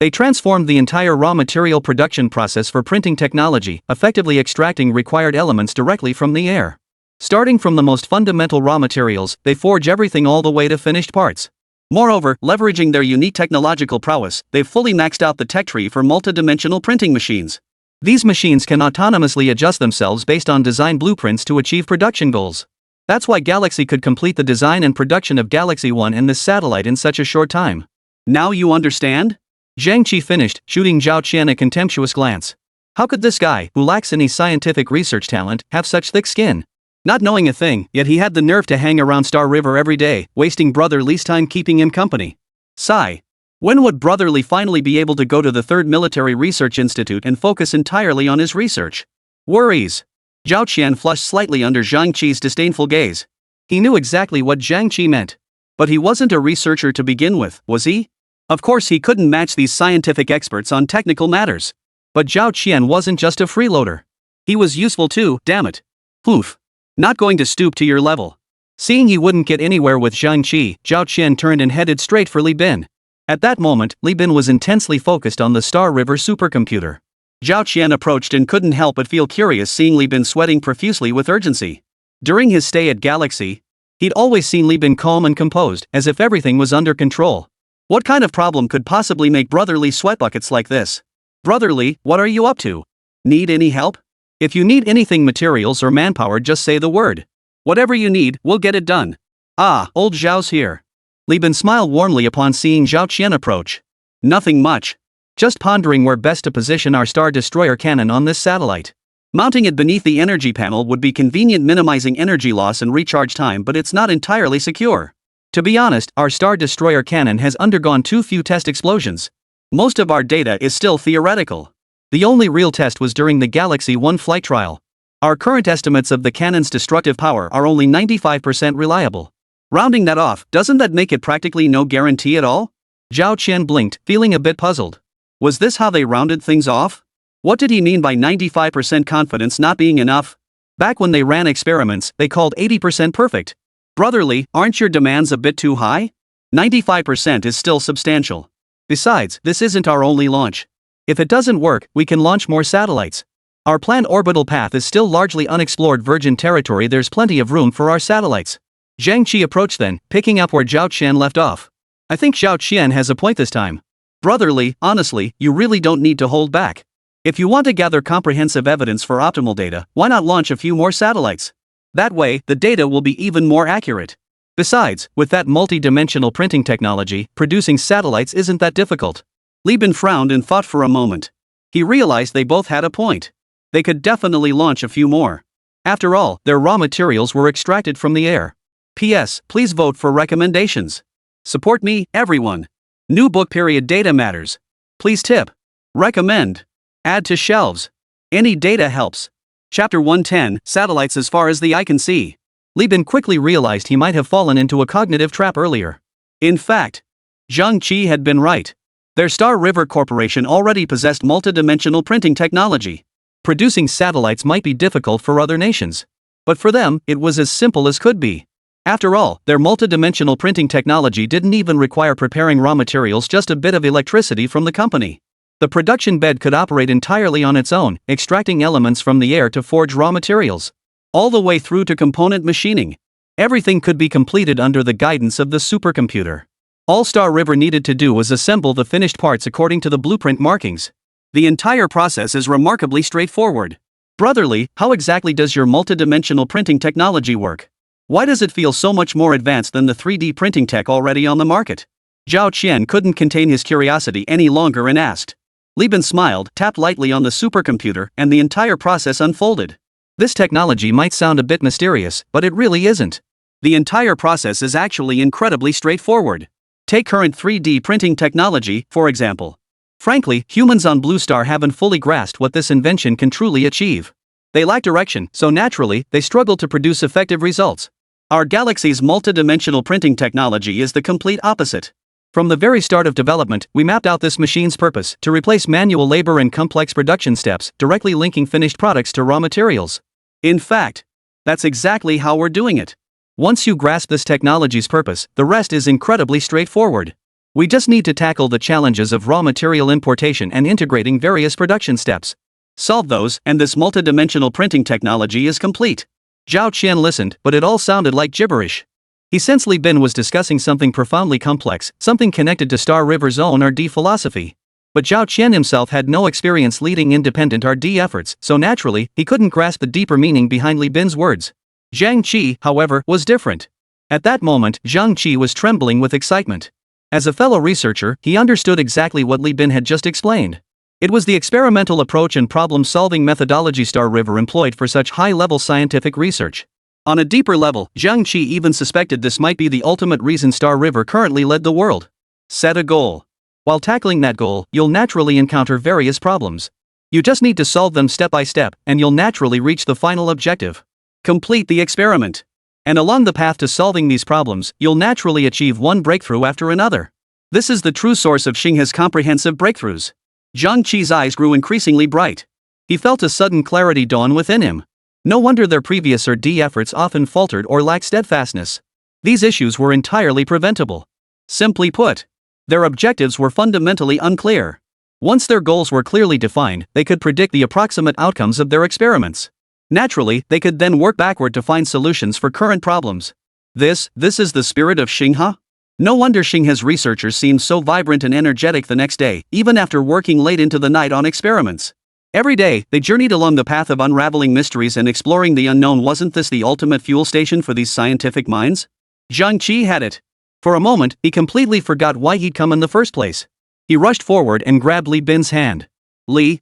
They transformed the entire raw material production process for printing technology, effectively extracting required elements directly from the air. Starting from the most fundamental raw materials, they forge everything all the way to finished parts. Moreover, leveraging their unique technological prowess, they've fully maxed out the tech tree for multidimensional printing machines. These machines can autonomously adjust themselves based on design blueprints to achieve production goals. That's why Galaxy could complete the design and production of Galaxy 1 and this satellite in such a short time. Now you understand? Zhang Qi finished, shooting Zhao Qian a contemptuous glance. How could this guy, who lacks any scientific research talent, have such thick skin? Not knowing a thing, yet he had the nerve to hang around Star River every day, wasting Brotherly's time keeping him company. Sigh. When would Brotherly finally be able to go to the 3rd Military Research Institute and focus entirely on his research? Worries. Zhao Qian flushed slightly under Zhang Qi's disdainful gaze. He knew exactly what Zhang Qi meant. But he wasn't a researcher to begin with, was he? Of course he couldn't match these scientific experts on technical matters. But Zhao Qian wasn't just a freeloader. He was useful too, damn it. Oof. Not going to stoop to your level. Seeing he wouldn't get anywhere with Zhang Qi, Zhao Qian turned and headed straight for Li Bin. At that moment, Li Bin was intensely focused on the Star River supercomputer. Zhao Qian approached and couldn't help but feel curious seeing Li Bin sweating profusely with urgency. During his stay at Galaxy, he'd always seen Li Bin calm and composed, as if everything was under control. What kind of problem could possibly make Brotherly sweat buckets like this? Brotherly, what are you up to? Need any help? If you need anything, materials or manpower, just say the word. Whatever you need, we'll get it done. Ah, old Zhao's here. Li Bin smiled warmly upon seeing Zhao Qian approach. Nothing much. Just pondering where best to position our Star Destroyer cannon on this satellite. Mounting it beneath the energy panel would be convenient, minimizing energy loss and recharge time, but it's not entirely secure. To be honest, our Star Destroyer cannon has undergone too few test explosions. Most of our data is still theoretical. The only real test was during the Galaxy 1 flight trial. Our current estimates of the cannon's destructive power are only 95% reliable. Rounding that off, doesn't that make it practically no guarantee at all? Zhao Qian blinked, feeling a bit puzzled. Was this how they rounded things off? What did he mean by 95% confidence not being enough? Back when they ran experiments, they called 80% perfect. Brotherly, aren't your demands a bit too high? 95% is still substantial. Besides, this isn't our only launch. If it doesn't work, we can launch more satellites. Our planned orbital path is still largely unexplored virgin territory. There's plenty of room for our satellites. Zhang Qi approached then, picking up where Zhao Qian left off. I think Zhao Qian has a point this time. Brotherly, honestly, you really don't need to hold back. If you want to gather comprehensive evidence for optimal data, why not launch a few more satellites? That way, the data will be even more accurate. Besides, with that multi-dimensional printing technology, producing satellites isn't that difficult. Li Bin frowned and thought for a moment. He realized they both had a point. They could definitely launch a few more. After all, their raw materials were extracted from the air. P.S. Please vote for recommendations. Support me, everyone. New book period data matters. Please tip. Recommend. Add to shelves. Any data helps. Chapter 110, Satellites as far as the eye can see. Li Bin quickly realized he might have fallen into a cognitive trap earlier. In fact, Zhang Qi had been right. Their Star River Corporation already possessed multidimensional printing technology. Producing satellites might be difficult for other nations. But for them, it was as simple as could be. After all, their multidimensional printing technology didn't even require preparing raw materials, just a bit of electricity from the company. The production bed could operate entirely on its own, extracting elements from the air to forge raw materials. All the way through to component machining. Everything could be completed under the guidance of the supercomputer. All Star River needed to do was assemble the finished parts according to the blueprint markings. The entire process is remarkably straightforward. Brotherly, how exactly does your multidimensional printing technology work? Why does it feel so much more advanced than the 3D printing tech already on the market? Zhao Qian couldn't contain his curiosity any longer and asked. Li Bin smiled, tapped lightly on the supercomputer, and the entire process unfolded. This technology might sound a bit mysterious, but it really isn't. The entire process is actually incredibly straightforward. Take current 3D printing technology, for example. Frankly, humans on Blue Star haven't fully grasped what this invention can truly achieve. They lack direction, so naturally, they struggle to produce effective results. Our galaxy's multidimensional printing technology is the complete opposite. From the very start of development, we mapped out this machine's purpose to replace manual labor and complex production steps, directly linking finished products to raw materials. In fact, that's exactly how we're doing it. Once you grasp this technology's purpose, the rest is incredibly straightforward. We just need to tackle the challenges of raw material importation and integrating various production steps. Solve those, and this multidimensional printing technology is complete. Zhao Qian listened, but it all sounded like gibberish. He sensed Li Bin was discussing something profoundly complex, something connected to Star River's own R&D philosophy. But Zhao Qian himself had no experience leading independent R&D efforts, so naturally, he couldn't grasp the deeper meaning behind Li Bin's words. Zhang Qi, however, was different. At that moment, Zhang Qi was trembling with excitement. As a fellow researcher, he understood exactly what Li Bin had just explained. It was the experimental approach and problem-solving methodology Star River employed for such high-level scientific research. On a deeper level, Zhang Qi even suspected this might be the ultimate reason Star River currently led the world. Set a goal. While tackling that goal, you'll naturally encounter various problems. You just need to solve them step by step, and you'll naturally reach the final objective. Complete the experiment. And along the path to solving these problems, you'll naturally achieve one breakthrough after another. This is the true source of Xinghe's comprehensive breakthroughs. Zhang Qi's eyes grew increasingly bright. He felt a sudden clarity dawn within him. No wonder their previous R&D efforts often faltered or lacked steadfastness. These issues were entirely preventable. Simply put, their objectives were fundamentally unclear. Once their goals were clearly defined, they could predict the approximate outcomes of their experiments. Naturally, they could then work backward to find solutions for current problems. This is the spirit of Xinghe? No wonder Xinghe's researchers seemed so vibrant and energetic the next day, even after working late into the night on experiments. Every day, they journeyed along the path of unraveling mysteries and exploring the unknown. Wasn't this the ultimate fuel station for these scientific minds? Zhang Qi had it. For a moment, he completely forgot why he'd come in the first place. He rushed forward and grabbed Li Bin's hand. Li,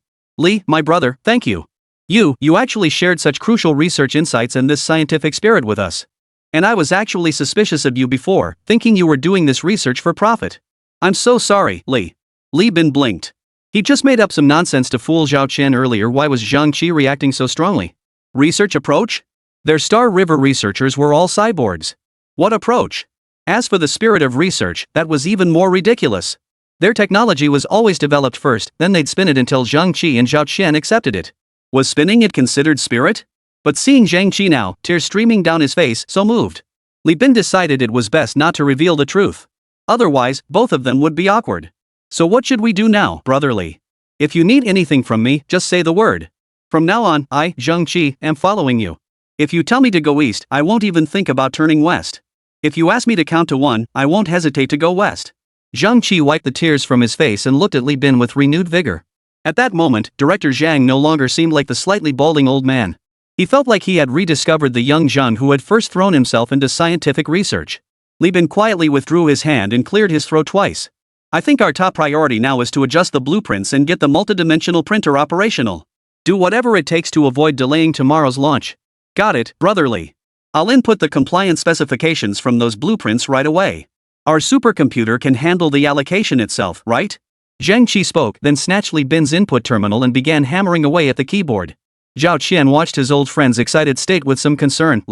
my brother, thank you. You actually shared such crucial research insights and this scientific spirit with us. And I was actually suspicious of you before, thinking you were doing this research for profit. I'm so sorry, Li. Li Bin blinked. He just made up some nonsense to fool Zhao Qian earlier. Why was Zhang Qi reacting so strongly? Research approach? Their Star River researchers were all cyborgs. What approach? As for the spirit of research, that was even more ridiculous. Their technology was always developed first, then they'd spin it until Zhang Qi and Zhao Qian accepted it. Was spinning it considered spirit? But seeing Zhang Qi now, tears streaming down his face, so moved, Li Bin decided it was best not to reveal the truth. Otherwise, both of them would be awkward. So what should we do now, brotherly? If you need anything from me, just say the word. From now on, I, Zhang Qi, am following you. If you tell me to go east, I won't even think about turning west. If you ask me to count to 1, I won't hesitate to go west. Zhang Qi wiped the tears from his face and looked at Li Bin with renewed vigor. At that moment, Director Zhang no longer seemed like the slightly balding old man. He felt like he had rediscovered the young Zhang who had first thrown himself into scientific research. Li Bin quietly withdrew his hand and cleared his throat twice. I think our top priority now is to adjust the blueprints and get the multidimensional printer operational. Do whatever it takes to avoid delaying tomorrow's launch. Got it, brotherly. I'll input the compliance specifications from those blueprints right away. Our supercomputer can handle the allocation itself, right? Zhang Qi spoke, then snatched Li Bin's input terminal and began hammering away at the keyboard. Zhao Qian watched his old friend's excited state with some concern.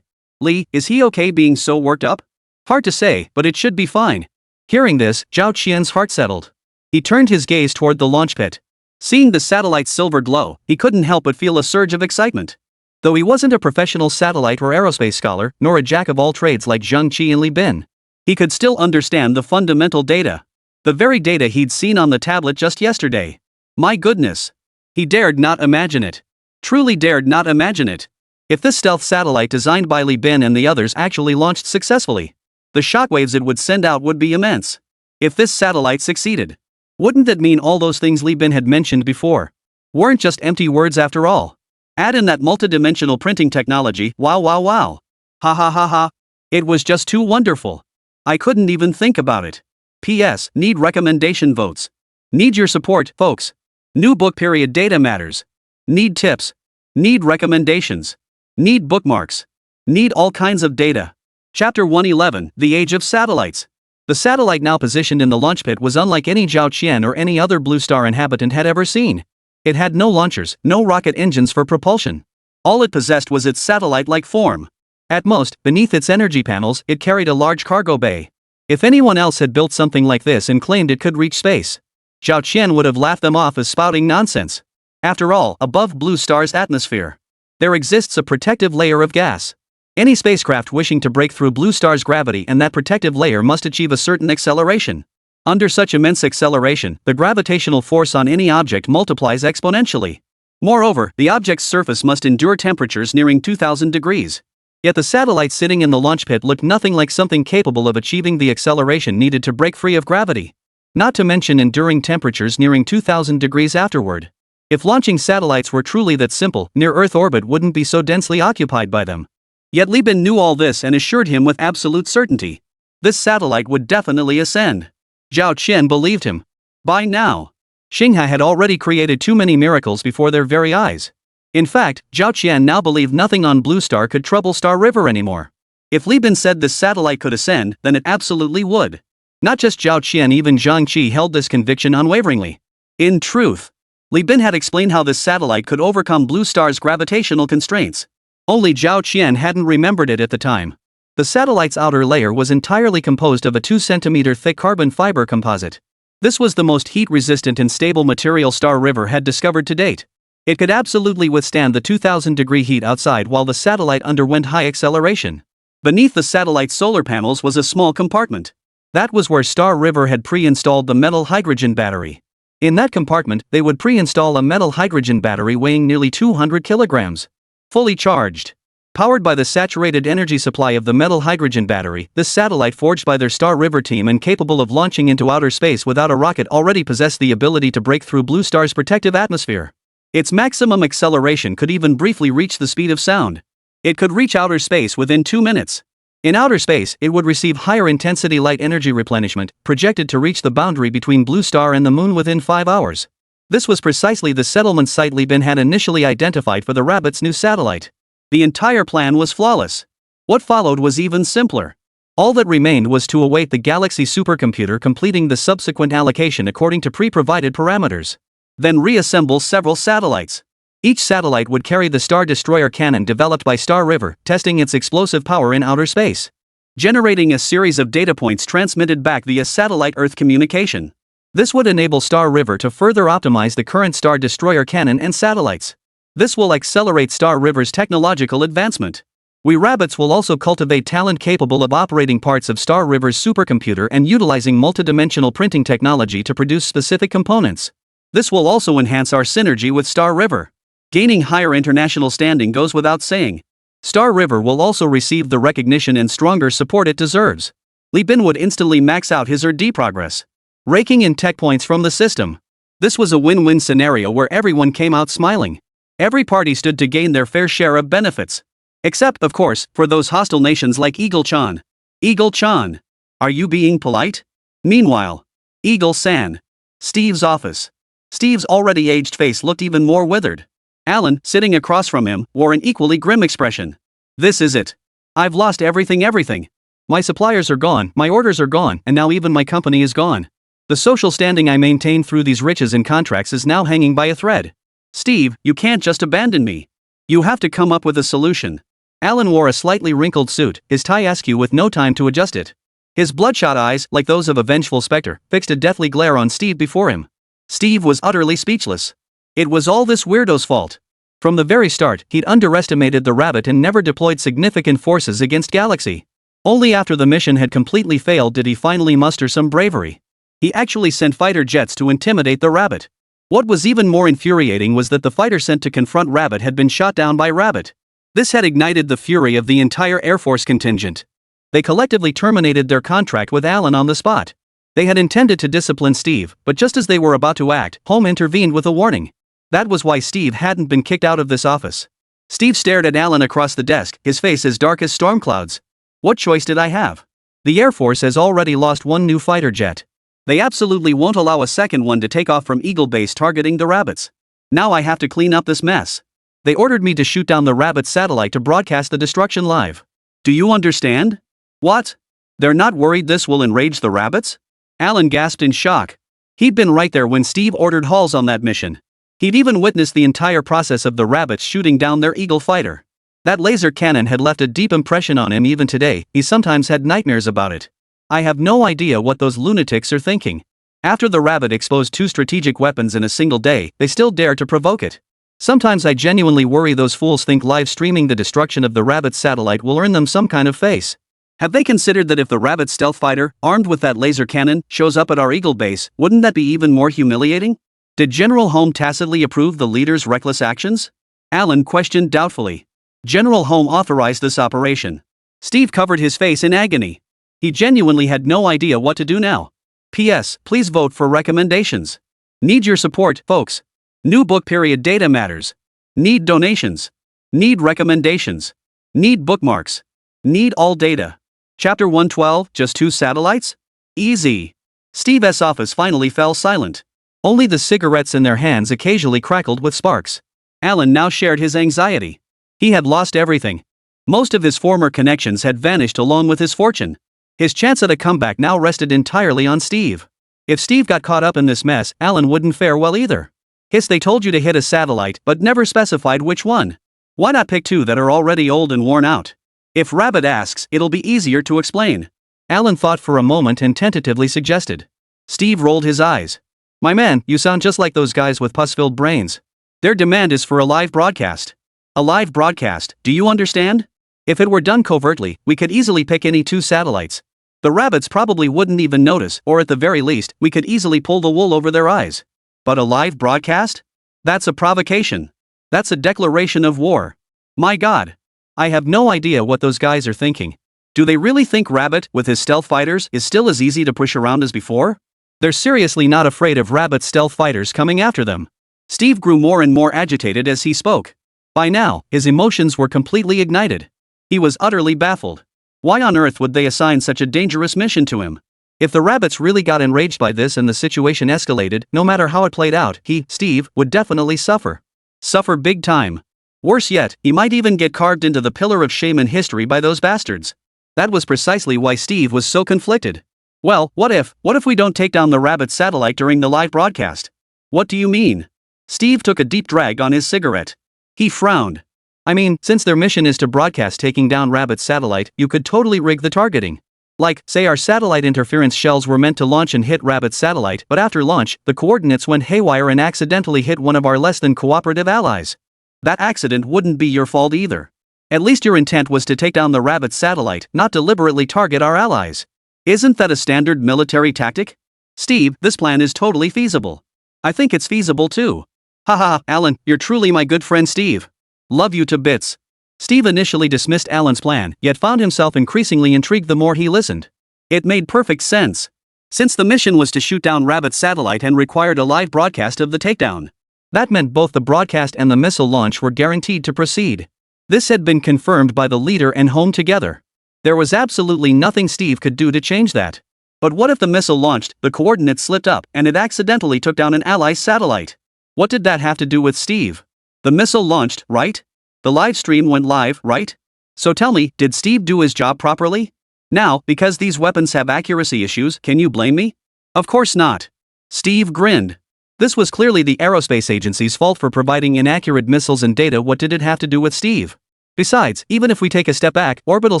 Li, is he okay being so worked up? Hard to say, but it should be fine. Hearing this, Zhao Qian's heart settled. He turned his gaze toward the launch pit. Seeing the satellite's silver glow, he couldn't help but feel a surge of excitement. Though he wasn't a professional satellite or aerospace scholar, nor a jack of all trades like Zhang Qi and Li Bin, he could still understand the fundamental data. The very data he'd seen on the tablet just yesterday. My goodness! He dared not imagine it. Truly dared not imagine it. If this stealth satellite designed by Li Bin and the others actually launched successfully, the shockwaves it would send out would be immense. If this satellite succeeded, wouldn't that mean all those things Li Bin had mentioned before weren't just empty words after all? Add in that multidimensional printing technology, wow wow wow. Ha ha ha ha. It was just too wonderful. I couldn't even think about it. P.S. Need recommendation votes. Need your support, folks. New book period data matters. Need tips. Need recommendations. Need bookmarks. Need all kinds of data. Chapter 111, The Age of Satellites. The satellite now positioned in the launch pit was unlike any Zhao Qian or any other blue star inhabitant had ever seen. It had no launchers, no rocket engines for propulsion. All it possessed was its satellite-like form. At most, beneath its energy panels, it carried a large cargo bay. If anyone else had built something like this and claimed it could reach space, Zhao Qian would have laughed them off as spouting nonsense. After all, above blue star's atmosphere, there exists a protective layer of gas. Any spacecraft wishing to break through blue star's gravity and that protective layer must achieve a certain acceleration. Under such immense acceleration, the gravitational force on any object multiplies exponentially. Moreover, the object's surface must endure temperatures nearing 2000 degrees. Yet the satellite sitting in the launch pit looked nothing like something capable of achieving the acceleration needed to break free of gravity. Not to mention enduring temperatures nearing 2000 degrees afterward. If launching satellites were truly that simple, near-Earth orbit wouldn't be so densely occupied by them. Yet Li Bin knew all this and assured him with absolute certainty. This satellite would definitely ascend. Zhao Qian believed him. By now, Xinghai had already created too many miracles before their very eyes. In fact, Zhao Qian now believed nothing on Blue Star could trouble Star River anymore. If Li Bin said this satellite could ascend, then it absolutely would. Not just Zhao Qian, even Zhang Qi held this conviction unwaveringly. In truth, Li Bin had explained how this satellite could overcome Blue Star's gravitational constraints. Only Zhao Qian hadn't remembered it at the time. The satellite's outer layer was entirely composed of a 2 cm thick carbon fiber composite. This was the most heat-resistant and stable material Star River had discovered to date. It could absolutely withstand the 2000-degree heat outside while the satellite underwent high acceleration. Beneath the satellite's solar panels was a small compartment. That was where Star River had pre-installed the metal hydrogen battery. In that compartment, they would pre-install a metal hydrogen battery weighing nearly 200 kilograms. Fully charged. Powered by the saturated energy supply of the metal hydrogen battery, this satellite forged by their Star River team and capable of launching into outer space without a rocket already possessed the ability to break through Blue Star's protective atmosphere. Its maximum acceleration could even briefly reach the speed of sound. It could reach outer space within 2 minutes. In outer space, it would receive higher intensity light energy replenishment, projected to reach the boundary between Blue Star and the Moon within 5 hours. This was precisely the settlement site Li Bin had initially identified for the Rabbit's new satellite. The entire plan was flawless. What followed was even simpler. All that remained was to await the Galaxy supercomputer completing the subsequent allocation according to pre-provided parameters. Then reassemble several satellites. Each satellite would carry the Star Destroyer cannon developed by Star River, testing its explosive power in outer space. Generating a series of data points transmitted back via satellite Earth communication. This would enable Star River to further optimize the current Star Destroyer cannon and satellites. This will accelerate Star River's technological advancement. We Rabbits will also cultivate talent capable of operating parts of Star River's supercomputer and utilizing multidimensional printing technology to produce specific components. This will also enhance our synergy with Star River. Gaining higher international standing goes without saying. Star River will also receive the recognition and stronger support it deserves. Li Bin would instantly max out his R&D progress, raking in tech points from the system. This was a win-win scenario where everyone came out smiling. Every party stood to gain their fair share of benefits. Except, of course, for those hostile nations like Eagle-chan. Eagle-chan. Are you being polite? Meanwhile, Eagle-san. Steve's office. Steve's already aged face looked even more withered. Alan, sitting across from him, wore an equally grim expression. This is it. I've lost everything. My suppliers are gone, my orders are gone, and now even my company is gone. The social standing I maintained through these riches and contracts is now hanging by a thread. Steve, you can't just abandon me. You have to come up with a solution. Alan wore a slightly wrinkled suit, his tie askew with no time to adjust it. His bloodshot eyes, like those of a vengeful specter, fixed a deathly glare on Steve before him. Steve was utterly speechless. It was all this weirdo's fault. From the very start, he'd underestimated the rabbit and never deployed significant forces against Galaxy. Only after the mission had completely failed did he finally muster some bravery. He actually sent fighter jets to intimidate the rabbit. What was even more infuriating was that the fighter sent to confront Rabbit had been shot down by Rabbit. This had ignited the fury of the entire Air Force contingent. They collectively terminated their contract with Alan on the spot. They had intended to discipline Steve, but just as they were about to act, Home intervened with a warning. That was why Steve hadn't been kicked out of this office. Steve stared at Alan across the desk, his face as dark as storm clouds. What choice did I have? The Air Force has already lost one new fighter jet. They absolutely won't allow a second one to take off from Eagle Base targeting the rabbits. Now I have to clean up this mess. They ordered me to shoot down the rabbit satellite to broadcast the destruction live. Do you understand? What? They're not worried this will enrage the rabbits? Alan gasped in shock. He'd been right there when Steve ordered hauls on that mission. He'd even witnessed the entire process of the rabbits shooting down their Eagle fighter. That laser cannon had left a deep impression on him. Even today, he sometimes had nightmares about it. I have no idea what those lunatics are thinking. After the rabbit exposed 2 strategic weapons in a single day, they still dare to provoke it. Sometimes I genuinely worry those fools think live streaming the destruction of the rabbit satellite will earn them some kind of face. Have they considered that if the rabbit stealth fighter, armed with that laser cannon, shows up at our Eagle base, wouldn't that be even more humiliating? Did General Home tacitly approve the leader's reckless actions? Alan questioned doubtfully. General Home authorized this operation. Steve covered his face in agony. He genuinely had no idea what to do now. P.S. Please vote for recommendations. Need your support, folks. New book period data matters. Need donations. Need recommendations. Need bookmarks. Need all data. Chapter 112, just 2 satellites? Easy. Steve's office finally fell silent. Only the cigarettes in their hands occasionally crackled with sparks. Alan now shared his anxiety. He had lost everything. Most of his former connections had vanished along with his fortune. His chance at a comeback now rested entirely on Steve. If Steve got caught up in this mess, Alan wouldn't fare well either. They told you to hit a satellite, but never specified which one. Why not pick 2 that are already old and worn out? If Rabbit asks, it'll be easier to explain. Alan thought for a moment and tentatively suggested. Steve rolled his eyes. My man, you sound just like those guys with pus-filled brains. Their demand is for a live broadcast. A live broadcast, do you understand? If it were done covertly, we could easily pick any 2 satellites. The rabbits probably wouldn't even notice, or at the very least, we could easily pull the wool over their eyes. But a live broadcast? That's a provocation. That's a declaration of war. My God. I have no idea what those guys are thinking. Do they really think Rabbit, with his stealth fighters, is still as easy to push around as before? They're seriously not afraid of Rabbit's stealth fighters coming after them. Steve grew more and more agitated as he spoke. By now, his emotions were completely ignited. He was utterly baffled. Why on earth would they assign such a dangerous mission to him? If the rabbits really got enraged by this and the situation escalated, no matter how it played out, he, Steve, would definitely suffer. Suffer big time. Worse yet, he might even get carved into the pillar of shame in history by those bastards. That was precisely why Steve was so conflicted. Well, what if we don't take down the rabbit satellite during the live broadcast? What do you mean? Steve took a deep drag on his cigarette. He frowned. I mean, since their mission is to broadcast taking down Rabbit's satellite, you could totally rig the targeting. Like, say our satellite interference shells were meant to launch and hit Rabbit's satellite, but after launch, the coordinates went haywire and accidentally hit one of our less than cooperative allies. That accident wouldn't be your fault either. At least your intent was to take down the Rabbit satellite, not deliberately target our allies. Isn't that a standard military tactic? Steve, this plan is totally feasible. I think it's feasible too. Haha, Alan, you're truly my good friend Steve. Love you to bits. Steve initially dismissed Alan's plan, yet found himself increasingly intrigued the more he listened. It made perfect sense. Since the mission was to shoot down Rabbit's satellite and required a live broadcast of the takedown. That meant both the broadcast and the missile launch were guaranteed to proceed. This had been confirmed by the leader and Home together. There was absolutely nothing Steve could do to change that. But what if the missile launched, the coordinates slipped up, and it accidentally took down an ally's satellite? What did that have to do with Steve? The missile launched, right? The live stream went live, right? So tell me, did Steve do his job properly? Now, because these weapons have accuracy issues, can you blame me? Of course not. Steve grinned. This was clearly the aerospace agency's fault for providing inaccurate missiles and data. What did it have to do with Steve? Besides, even if we take a step back, orbital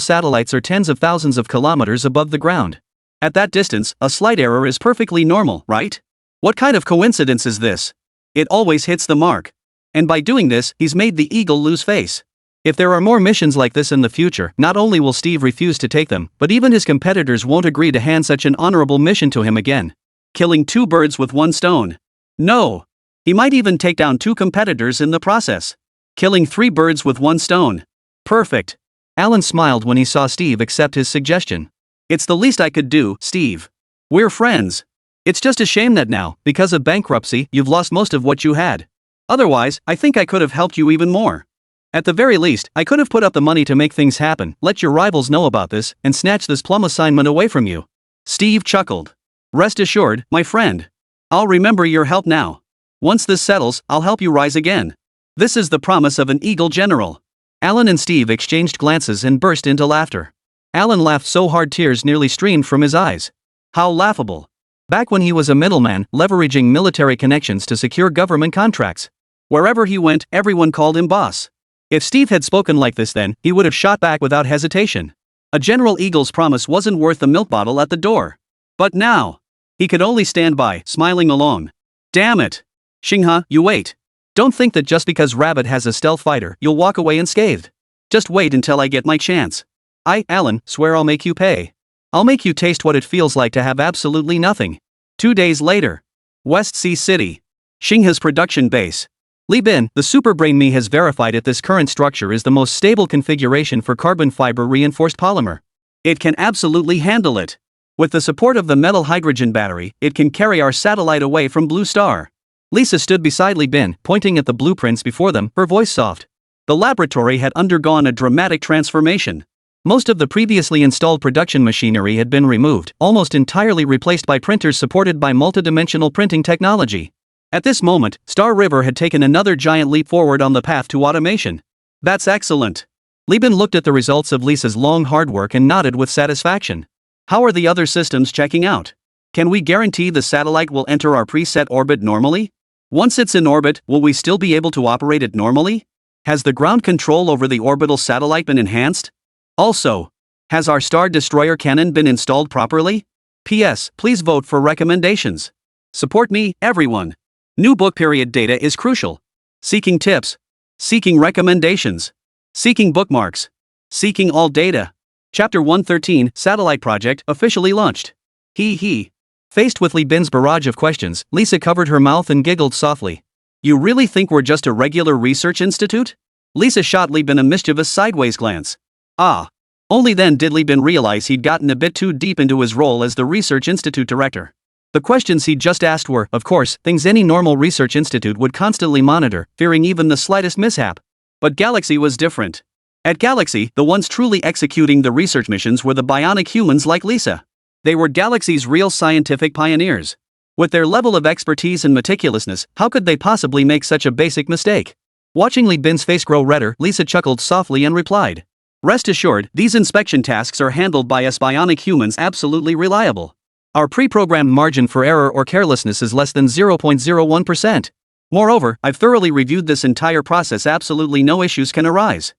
satellites are tens of thousands of kilometers above the ground. At that distance, a slight error is perfectly normal, right? What kind of coincidence is this? It always hits the mark. And by doing this, he's made the eagle lose face. If there are more missions like this in the future, not only will Steve refuse to take them, but even his competitors won't agree to hand such an honorable mission to him again. Killing two birds with one stone. No. He might even take down two competitors in the process. Killing three birds with one stone. Perfect. Alan smiled when he saw Steve accept his suggestion. It's the least I could do, Steve. We're friends. It's just a shame that now, because of bankruptcy, you've lost most of what you had. Otherwise, I think I could have helped you even more. At the very least, I could have put up the money to make things happen, let your rivals know about this, and snatch this plum assignment away from you. Steve chuckled. Rest assured, my friend. I'll remember your help now. Once this settles, I'll help you rise again. This is the promise of an eagle general. Alan and Steve exchanged glances and burst into laughter. Alan laughed so hard tears nearly streamed from his eyes. How laughable. Back when he was a middleman, leveraging military connections to secure government contracts. Wherever he went, everyone called him boss. If Steve had spoken like this then, he would have shot back without hesitation. A General Eagle's promise wasn't worth the milk bottle at the door. But now, he could only stand by, smiling along. Damn it. Xinghe, you wait. Don't think that just because Rabbit has a stealth fighter, you'll walk away unscathed. Just wait until I get my chance. I, Alan, swear I'll make you pay. I'll make you taste what it feels like to have absolutely nothing. 2 days later. West Sea City. Xinghe's production base. Li Bin, the superbrain me has verified it. This current structure is the most stable configuration for carbon fiber reinforced polymer. It can absolutely handle it. With the support of the metal hydrogen battery, it can carry our satellite away from Blue Star. Lisa stood beside Li Bin, pointing at the blueprints before them, her voice soft. The laboratory had undergone a dramatic transformation. Most of the previously installed production machinery had been removed, almost entirely replaced by printers supported by multidimensional printing technology. At this moment, Star River had taken another giant leap forward on the path to automation. That's excellent. Li Bin looked at the results of Lisa's long hard work and nodded with satisfaction. How are the other systems checking out? Can we guarantee the satellite will enter our preset orbit normally? Once it's in orbit, will we still be able to operate it normally? Has the ground control over the orbital satellite been enhanced? Also, has our Star Destroyer cannon been installed properly? P.S. Please vote for recommendations. Support me, everyone. New book period data is crucial. Seeking tips. Seeking recommendations. Seeking bookmarks. Seeking all data. Chapter 113, Satellite Project, officially launched. He. Faced with Li Bin's barrage of questions, Lisa covered her mouth and giggled softly. You really think we're just a regular research institute? Lisa shot Li Bin a mischievous sideways glance. Ah. Only then did Li Bin realize he'd gotten a bit too deep into his role as the research institute director. The questions he'd just asked were, of course, things any normal research institute would constantly monitor, fearing even the slightest mishap. But Galaxy was different. At Galaxy, the ones truly executing the research missions were the bionic humans like Lisa. They were Galaxy's real scientific pioneers. With their level of expertise and meticulousness, how could they possibly make such a basic mistake? Watching Li Bin's face grow redder, Lisa chuckled softly and replied. Rest assured, these inspection tasks are handled by us bionic humans, absolutely reliable. Our pre-programmed margin for error or carelessness is less than 0.01%. Moreover, I've thoroughly reviewed this entire process, absolutely no issues can arise.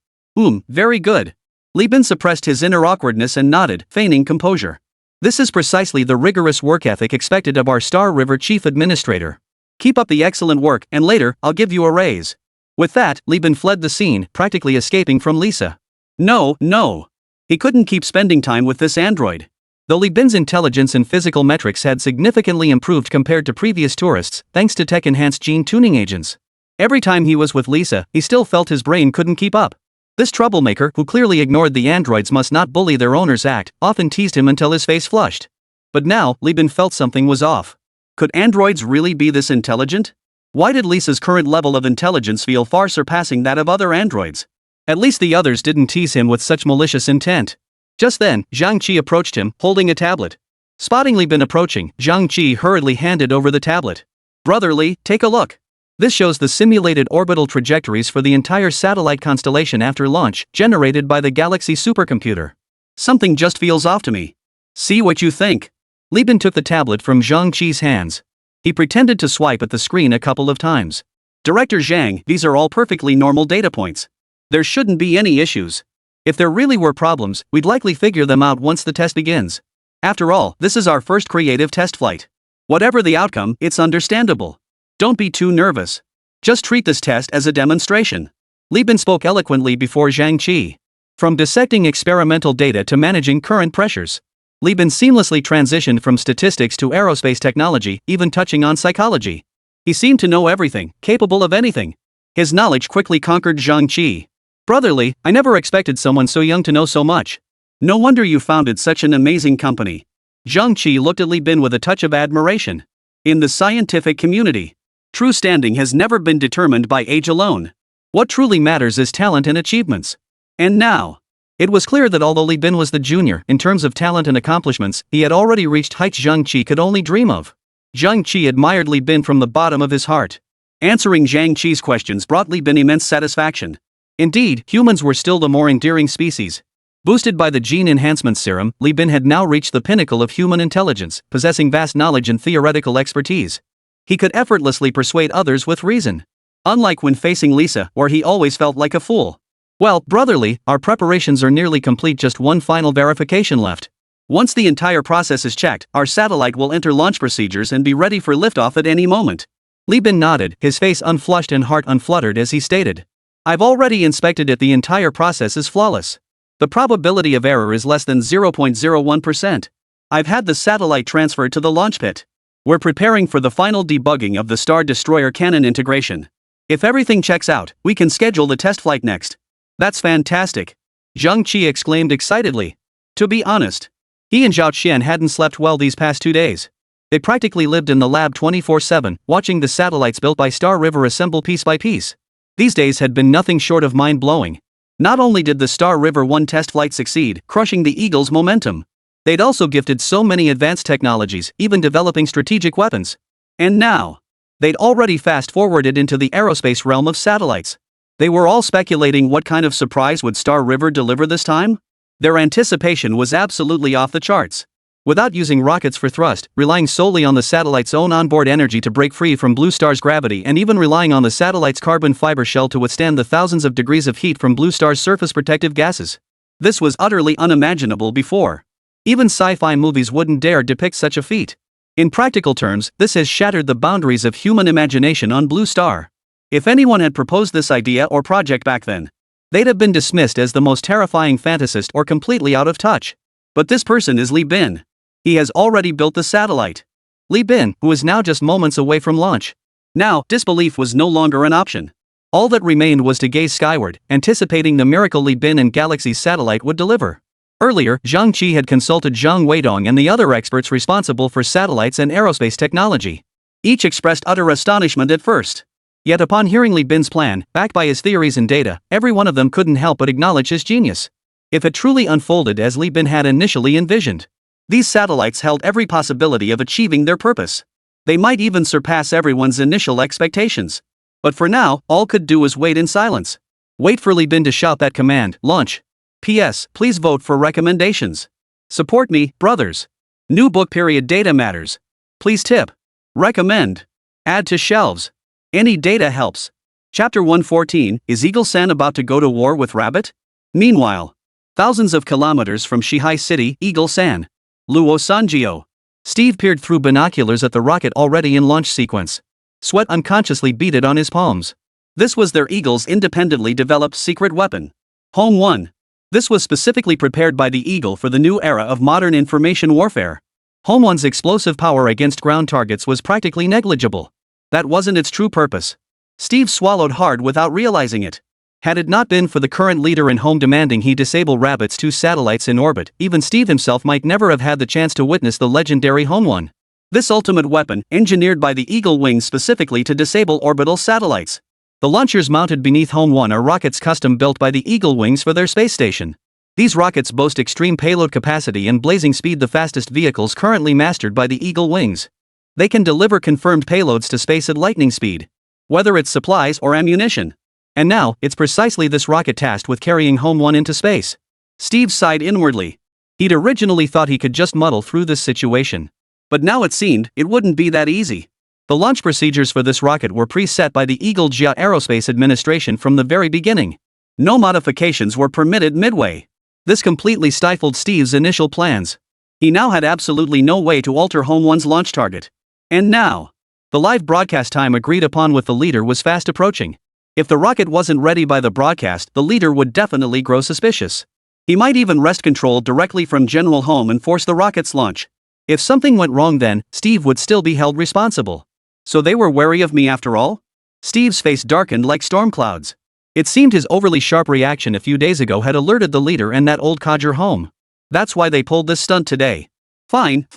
Very good. Li Bin suppressed his inner awkwardness and nodded, feigning composure. This is precisely the rigorous work ethic expected of our Star River chief administrator. Keep up the excellent work, and later, I'll give you a raise. With that, Li Bin fled the scene, practically escaping from Lisa. No. He couldn't keep spending time with this android. Though Li Bin's intelligence and physical metrics had significantly improved compared to previous tourists, thanks to tech-enhanced gene tuning agents. Every time he was with Lisa, he still felt his brain couldn't keep up. This troublemaker, who clearly ignored the androids must not bully their owner's act, often teased him until his face flushed. But now, Li Bin felt something was off. Could androids really be this intelligent? Why did Lisa's current level of intelligence feel far surpassing that of other androids? At least the others didn't tease him with such malicious intent. Just then, Zhang Qi approached him, holding a tablet. Spotting Li Bin approaching, Zhang Qi hurriedly handed over the tablet. Brother Li, take a look. This shows the simulated orbital trajectories for the entire satellite constellation after launch, generated by the Galaxy supercomputer. Something just feels off to me. See what you think. Li Bin took the tablet from Zhang Qi's hands. He pretended to swipe at the screen a couple of times. Director Zhang, these are all perfectly normal data points. There shouldn't be any issues. If there really were problems, we'd likely figure them out once the test begins. After all, this is our first creative test flight. Whatever the outcome, it's understandable. Don't be too nervous. Just treat this test as a demonstration. Li Bin spoke eloquently before Zhang Qi. From dissecting experimental data to managing current pressures, Li Bin seamlessly transitioned from statistics to aerospace technology, even touching on psychology. He seemed to know everything, capable of anything. His knowledge quickly conquered Zhang Qi. Brotherly, I never expected someone so young to know so much. No wonder you founded such an amazing company. Zhang Qi looked at Li Bin with a touch of admiration. In the scientific community, true standing has never been determined by age alone. What truly matters is talent and achievements. And now, it was clear that although Li Bin was the junior in terms of talent and accomplishments, he had already reached heights Zhang Qi could only dream of. Zhang Qi admired Li Bin from the bottom of his heart. Answering Zhang Qi's questions brought Li Bin immense satisfaction. Indeed, humans were still the more endearing species. Boosted by the gene enhancement serum, Li Bin had now reached the pinnacle of human intelligence, possessing vast knowledge and theoretical expertise. He could effortlessly persuade others with reason. Unlike when facing Lisa, where he always felt like a fool. Well, brotherly, our preparations are nearly complete, just one final verification left. Once the entire process is checked, our satellite will enter launch procedures and be ready for liftoff at any moment. Li Bin nodded, his face unflushed and heart unfluttered as he stated. I've already inspected it, the entire process is flawless. The probability of error is less than 0.01%. I've had the satellite transferred to the launch pit. We're preparing for the final debugging of the Star Destroyer cannon integration. If everything checks out, we can schedule the test flight next. That's fantastic. Zhang Qi exclaimed excitedly. To be honest, he and Zhao Qian hadn't slept well these past 2 days. They practically lived in the lab 24/7, watching the satellites built by Star River assemble piece by piece. These days had been nothing short of mind-blowing. Not only did the Star River 1 test flight succeed, crushing the Eagle's momentum, they'd also gifted so many advanced technologies, even developing strategic weapons. And now, they'd already fast-forwarded into the aerospace realm of satellites. They were all speculating what kind of surprise would Star River deliver this time? Their anticipation was absolutely off the charts. Without using rockets for thrust, relying solely on the satellite's own onboard energy to break free from Blue Star's gravity, and even relying on the satellite's carbon fiber shell to withstand the thousands of degrees of heat from Blue Star's surface protective gases. This was utterly unimaginable before. Even sci-fi movies wouldn't dare depict such a feat. In practical terms, this has shattered the boundaries of human imagination on Blue Star. If anyone had proposed this idea or project back then, they'd have been dismissed as the most terrifying fantasist or completely out of touch. But this person is Li Bin. He has already built the satellite. Li Bin, who is now just moments away from launch. Now, disbelief was no longer an option. All that remained was to gaze skyward, anticipating the miracle Li Bin and Galaxy's satellite would deliver. Earlier, Zhang Qi had consulted Zhang Weidong and the other experts responsible for satellites and aerospace technology. Each expressed utter astonishment at first. Yet upon hearing Li Bin's plan, backed by his theories and data, every one of them couldn't help but acknowledge his genius. If it truly unfolded as Li Bin had initially envisioned, these satellites held every possibility of achieving their purpose. They might even surpass everyone's initial expectations. But for now, all could do was wait in silence. Wait for Li Bin to shout that command, launch. P.S. Please vote for recommendations. Support me, brothers. New book period data matters. Please tip. Recommend. Add to shelves. Any data helps. Chapter 114, is Eagle-san about to go to war with Rabbit? Meanwhile, thousands of kilometers from Shihai City, Eagle-san. Luo Sanjio. Steve peered through binoculars at the rocket already in launch sequence. Sweat unconsciously beaded on his palms. This was their Eagle's independently developed secret weapon. Home 1. This was specifically prepared by the Eagle for the new era of modern information warfare. Home 1's explosive power against ground targets was practically negligible. That wasn't its true purpose. Steve swallowed hard without realizing it. Had it not been for the current leader in Home demanding he disable Rabbit's 2 satellites in orbit, even Steve himself might never have had the chance to witness the legendary Home 1. This ultimate weapon, engineered by the Eagle wings specifically to disable orbital satellites. The launchers mounted beneath Home 1 are rockets custom built by the Eagle wings for their space station. These rockets boast extreme payload capacity and blazing speed, the fastest vehicles currently mastered by the Eagle wings. They can deliver confirmed payloads to space at lightning speed, whether it's supplies or ammunition. And now, it's precisely this rocket tasked with carrying Home 1 into space. Steve sighed inwardly. He'd originally thought he could just muddle through this situation. But now it seemed it wouldn't be that easy. The launch procedures for this rocket were preset by the Eagle Jia Aerospace Administration from the very beginning. No modifications were permitted midway. This completely stifled Steve's initial plans. He now had absolutely no way to alter Home 1's launch target. And now, the live broadcast time agreed upon with the leader was fast approaching. If the rocket wasn't ready by the broadcast, the leader would definitely grow suspicious. He might even wrest control directly from General Home and force the rocket's launch. If something went wrong, then Steve would still be held responsible. So they were wary of me after all? Steve's face darkened like storm clouds. It seemed his overly sharp reaction a few days ago had alerted the leader and that old codger Home. That's why they pulled this stunt today. Fine.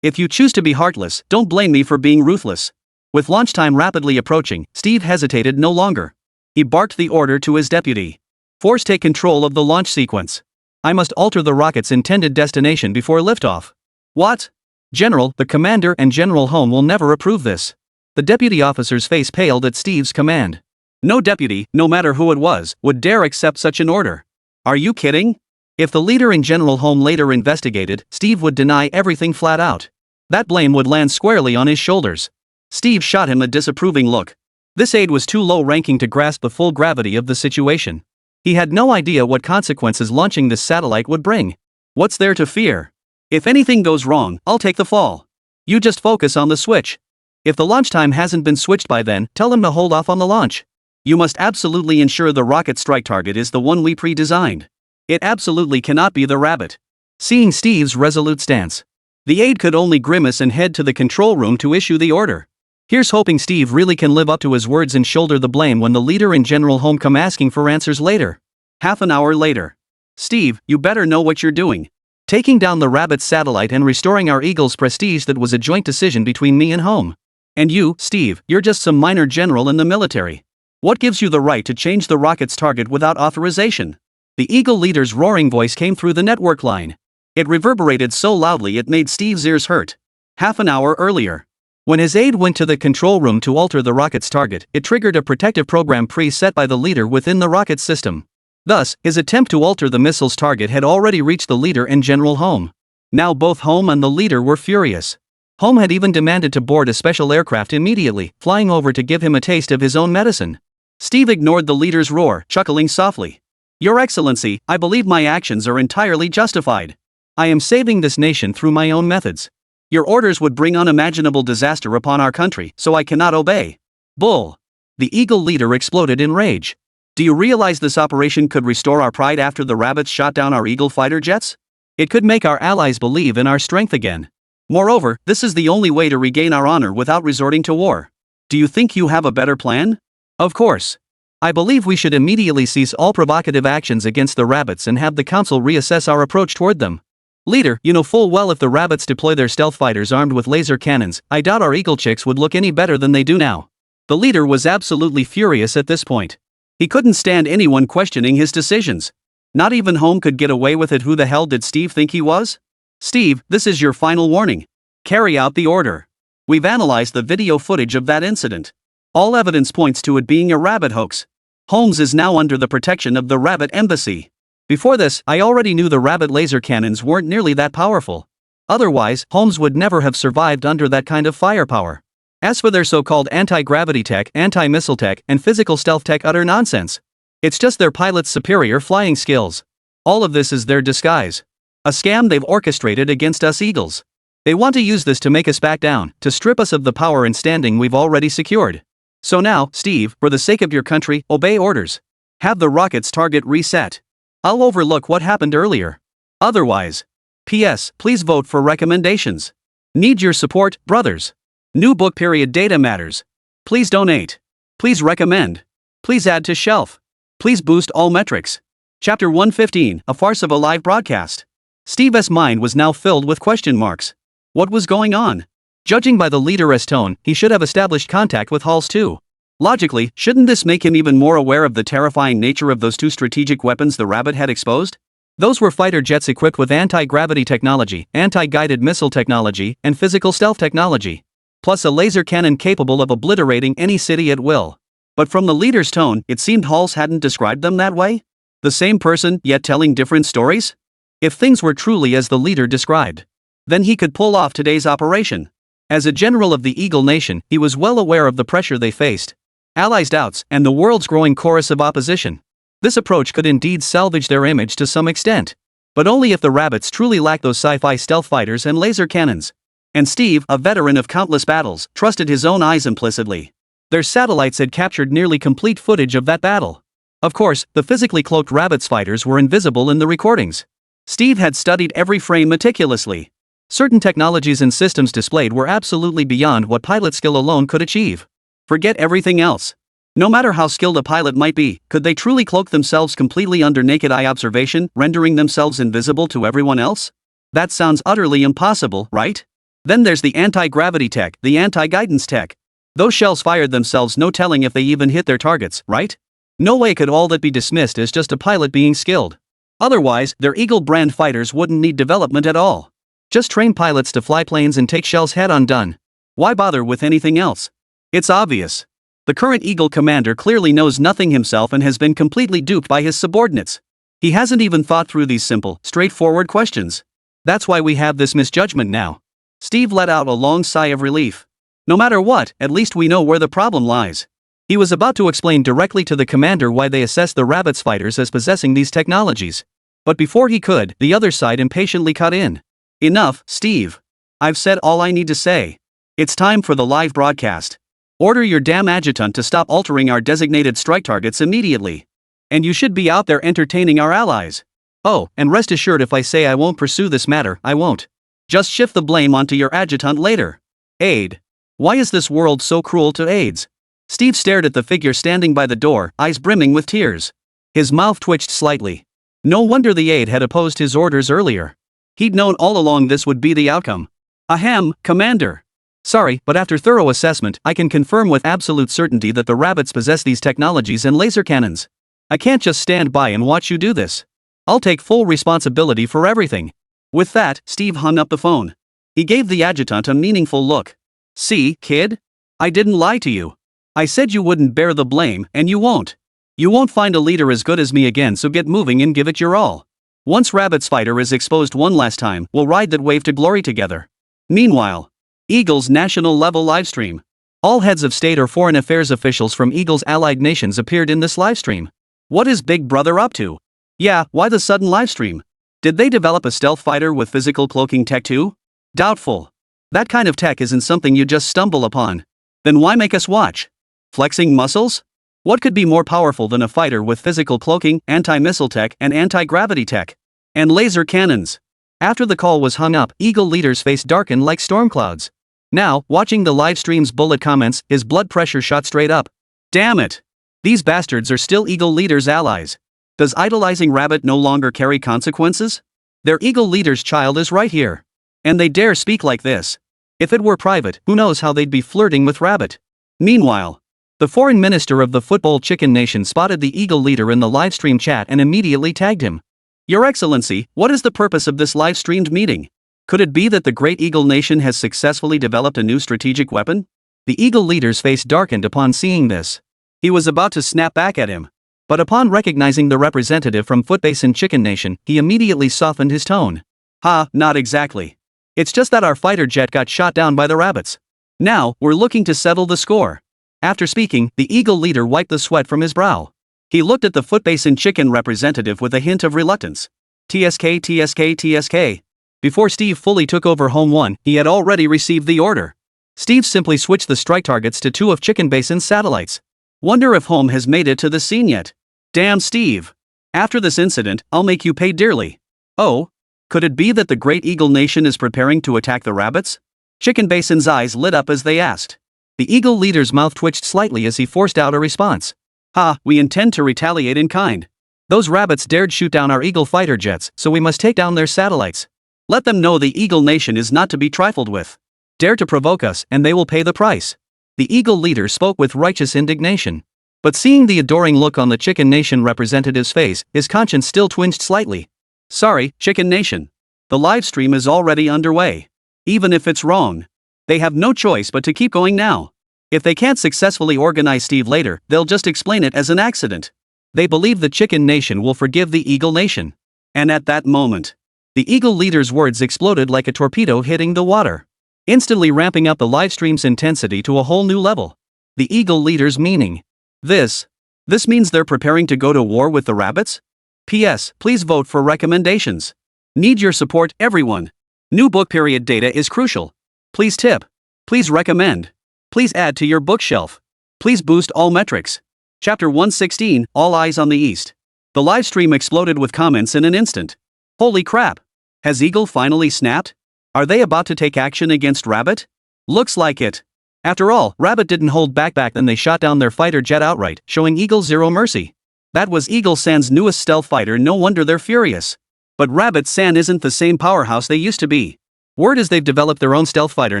If you choose to be heartless, don't blame me for being ruthless. With launch time rapidly approaching, Steve hesitated no longer. He barked the order to his deputy. Force take control of the launch sequence. I must alter the rocket's intended destination before liftoff. What? General, the commander and General Home will never approve this. The deputy officer's face paled at Steve's command. No deputy, no matter who it was, would dare accept such an order. Are you kidding? If the leader in General Home later investigated, Steve would deny everything flat out. That blame would land squarely on his shoulders. Steve shot him a disapproving look. This aide was too low-ranking to grasp the full gravity of the situation. He had no idea what consequences launching this satellite would bring. What's there to fear? If anything goes wrong, I'll take the fall. You just focus on the switch. If the launch time hasn't been switched by then, tell him to hold off on the launch. You must absolutely ensure the rocket strike target is the one we pre-designed. It absolutely cannot be the rabbit. Seeing Steve's resolute stance, the aide could only grimace and head to the control room to issue the order. Here's hoping Steve really can live up to his words and shoulder the blame when the leader and General Home come asking for answers later. Half an hour later. Steve, you better know what you're doing. Taking down the rabbit's satellite and restoring our Eagle's prestige, that was a joint decision between me and Home. And you, Steve, you're just some minor general in the military. What gives you the right to change the rocket's target without authorization? The Eagle leader's roaring voice came through the network line. It reverberated so loudly it made Steve's ears hurt. Half an hour earlier, when his aide went to the control room to alter the rocket's target, it triggered a protective program pre-set by the leader within the rocket system. Thus, his attempt to alter the missile's target had already reached the leader and General Home. Now both Home and the leader were furious. Home had even demanded to board a special aircraft immediately, flying over to give him a taste of his own medicine. Steve ignored the leader's roar, chuckling softly. Your Excellency, I believe my actions are entirely justified. I am saving this nation through my own methods. Your orders would bring unimaginable disaster upon our country, so I cannot obey. Bull. The Eagle leader exploded in rage. Do you realize this operation could restore our pride after the rabbits shot down our Eagle fighter jets? It could make our allies believe in our strength again. Moreover, this is the only way to regain our honor without resorting to war. Do you think you have a better plan? Of course. I believe we should immediately cease all provocative actions against the rabbits and have the council reassess our approach toward them. Leader, you know full well if the rabbits deploy their stealth fighters armed with laser cannons, I doubt our Eagle chicks would look any better than they do now. The leader was absolutely furious at this point. He couldn't stand anyone questioning his decisions. Not even Home could get away with it. Who the hell did Steve think he was? Steve, this is your final warning. Carry out the order. We've analyzed the video footage of that incident. All evidence points to it being a rabbit hoax. Holmes is now under the protection of the Rabbit Embassy. Before this, I already knew the rabbit laser cannons weren't nearly that powerful. Otherwise, Holmes would never have survived under that kind of firepower. As for their so-called anti-gravity tech, anti-missile tech, and physical stealth tech, utter nonsense. It's just their pilots' superior flying skills. All of this is their disguise. A scam they've orchestrated against us Eagles. They want to use this to make us back down, to strip us of the power and standing we've already secured. So now, Steve, for the sake of your country, obey orders. Have the rocket's target reset. I'll overlook what happened earlier. Otherwise. P.S. Please vote for recommendations. Need your support, brothers. New book period data matters. Please donate. Please recommend. Please add to shelf. Please boost all metrics. Chapter 115, A Farce of a Live Broadcast. Steve's mind was now filled with question marks. What was going on? Judging by the leader's tone, he should have established contact with Halls too. Logically, shouldn't this make him even more aware of the terrifying nature of those two strategic weapons the rabbit had exposed? Those were fighter jets equipped with anti-gravity technology, anti-guided missile technology, and physical stealth technology. Plus a laser cannon capable of obliterating any city at will. But from the leader's tone, it seemed Halls hadn't described them that way? The same person, yet telling different stories? If things were truly as the leader described, then he could pull off today's operation. As a general of the Eagle Nation, he was well aware of the pressure they faced. Allies' doubts, and the world's growing chorus of opposition. This approach could indeed salvage their image to some extent. But only if the rabbits truly lack those sci-fi stealth fighters and laser cannons. And Steve, a veteran of countless battles, trusted his own eyes implicitly. Their satellites had captured nearly complete footage of that battle. Of course, the physically cloaked rabbits fighters were invisible in the recordings. Steve had studied every frame meticulously. Certain technologies and systems displayed were absolutely beyond what pilot skill alone could achieve. Forget everything else. No matter how skilled a pilot might be, could they truly cloak themselves completely under naked eye observation, rendering themselves invisible to everyone else? That sounds utterly impossible, right? Then there's the anti-gravity tech, the anti-guidance tech. Those shells fired themselves, no telling if they even hit their targets, right? No way could all that be dismissed as just a pilot being skilled. Otherwise, their Eagle brand fighters wouldn't need development at all. Just train pilots to fly planes and take shells head on, done. Why bother with anything else? It's obvious. The current Eagle commander clearly knows nothing himself and has been completely duped by his subordinates. He hasn't even thought through these simple, straightforward questions. That's why we have this misjudgment now. Steve let out a long sigh of relief. No matter what, at least we know where the problem lies. He was about to explain directly to the commander why they assessed the rabbits fighters as possessing these technologies. But before he could, the other side impatiently cut in. Enough, Steve. I've said all I need to say. It's time for the live broadcast. Order your damn adjutant to stop altering our designated strike targets immediately. And you should be out there entertaining our allies. Oh, and rest assured, if I say I won't pursue this matter, I won't. Just shift the blame onto your adjutant later. Aide. Why is this world so cruel to aides? Steve stared at the figure standing by the door, eyes brimming with tears. His mouth twitched slightly. No wonder the aide had opposed his orders earlier. He'd known all along this would be the outcome. Ahem, Commander. Sorry, but after thorough assessment, I can confirm with absolute certainty that the rabbits possess these technologies and laser cannons. I can't just stand by and watch you do this. I'll take full responsibility for everything. With that, Steve hung up the phone. He gave the adjutant a meaningful look. See, kid? I didn't lie to you. I said you wouldn't bear the blame, and you won't. You won't find a leader as good as me again, so get moving and give it your all. Once Rabbit's fighter is exposed one last time, we'll ride that wave to glory together. Meanwhile, Eagle's national level livestream. All heads of state or foreign affairs officials from Eagle's allied nations appeared in this livestream. What is Big Brother up to? Yeah, why the sudden livestream? Did they develop a stealth fighter with physical cloaking tech too? Doubtful. That kind of tech isn't something you just stumble upon. Then why make us watch? Flexing muscles? What could be more powerful than a fighter with physical cloaking, anti-missile tech, and anti-gravity tech? And laser cannons. After the call was hung up, Eagle leader's face darkened like storm clouds. Now, watching the live stream's bullet comments, his blood pressure shot straight up. Damn it! These bastards are still Eagle leader's allies. Does idolizing Rabbit no longer carry consequences? Their Eagle leader's child is right here. And they dare speak like this. If it were private, who knows how they'd be flirting with Rabbit. Meanwhile, the foreign minister of the football chicken nation spotted the Eagle leader in the livestream chat and immediately tagged him. Your Excellency, what is the purpose of this live-streamed meeting? Could it be that the great Eagle nation has successfully developed a new strategic weapon? The Eagle leader's face darkened upon seeing this. He was about to snap back at him. But upon recognizing the representative from Footbase and Chicken Nation, he immediately softened his tone. Ha, not exactly. It's just that our fighter jet got shot down by the rabbits. Now, we're looking to settle the score. After speaking, the Eagle leader wiped the sweat from his brow. He looked at the Footbase and Chicken representative with a hint of reluctance. TSK, TSK, TSK. Before Steve fully took over Home 1, he had already received the order. Steve simply switched the strike targets to 2 of Chicken Basin's satellites. Wonder if Home has made it to the scene yet. Damn, Steve. After this incident, I'll make you pay dearly. Oh? Could it be that the great Eagle nation is preparing to attack the rabbits? Chicken Basin's eyes lit up as they asked. The Eagle leader's mouth twitched slightly as he forced out a response. Ha, we intend to retaliate in kind. Those rabbits dared shoot down our Eagle fighter jets, so we must take down their satellites. Let them know the Eagle nation is not to be trifled with. Dare to provoke us, and they will pay the price. The Eagle leader spoke with righteous indignation. But seeing the adoring look on the Chicken Nation representative's face, his conscience still twinged slightly. Sorry, Chicken Nation. The live stream is already underway. Even if it's wrong, they have no choice but to keep going now. If they can't successfully organize Steve later, they'll just explain it as an accident. They believe the Chicken Nation will forgive the Eagle Nation. And at that moment, the Eagle leader's words exploded like a torpedo hitting the water, instantly ramping up the live stream's intensity to a whole new level. The Eagle leader's meaning. This This means they're preparing to go to war with the rabbits? P.S. Please vote for recommendations. Need your support, everyone. New book period data is crucial. Please tip. Please recommend. Please add to your bookshelf. Please boost all metrics. Chapter 116, All Eyes on the East. The live stream exploded with comments in an instant. Holy crap! Has Eagle finally snapped? Are they about to take action against Rabbit? Looks like it. After all, Rabbit didn't hold back then they shot down their fighter jet outright, showing Eagle zero mercy. That was Eagle-san's newest stealth fighter, no wonder they're furious. But Rabbit-san isn't the same powerhouse they used to be. Word is they've developed their own stealth fighter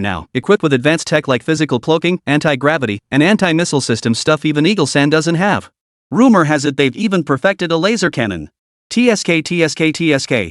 now, equipped with advanced tech like physical cloaking, anti-gravity, and anti-missile system stuff even Eagle-san doesn't have. Rumor has it they've even perfected a laser cannon. TSK,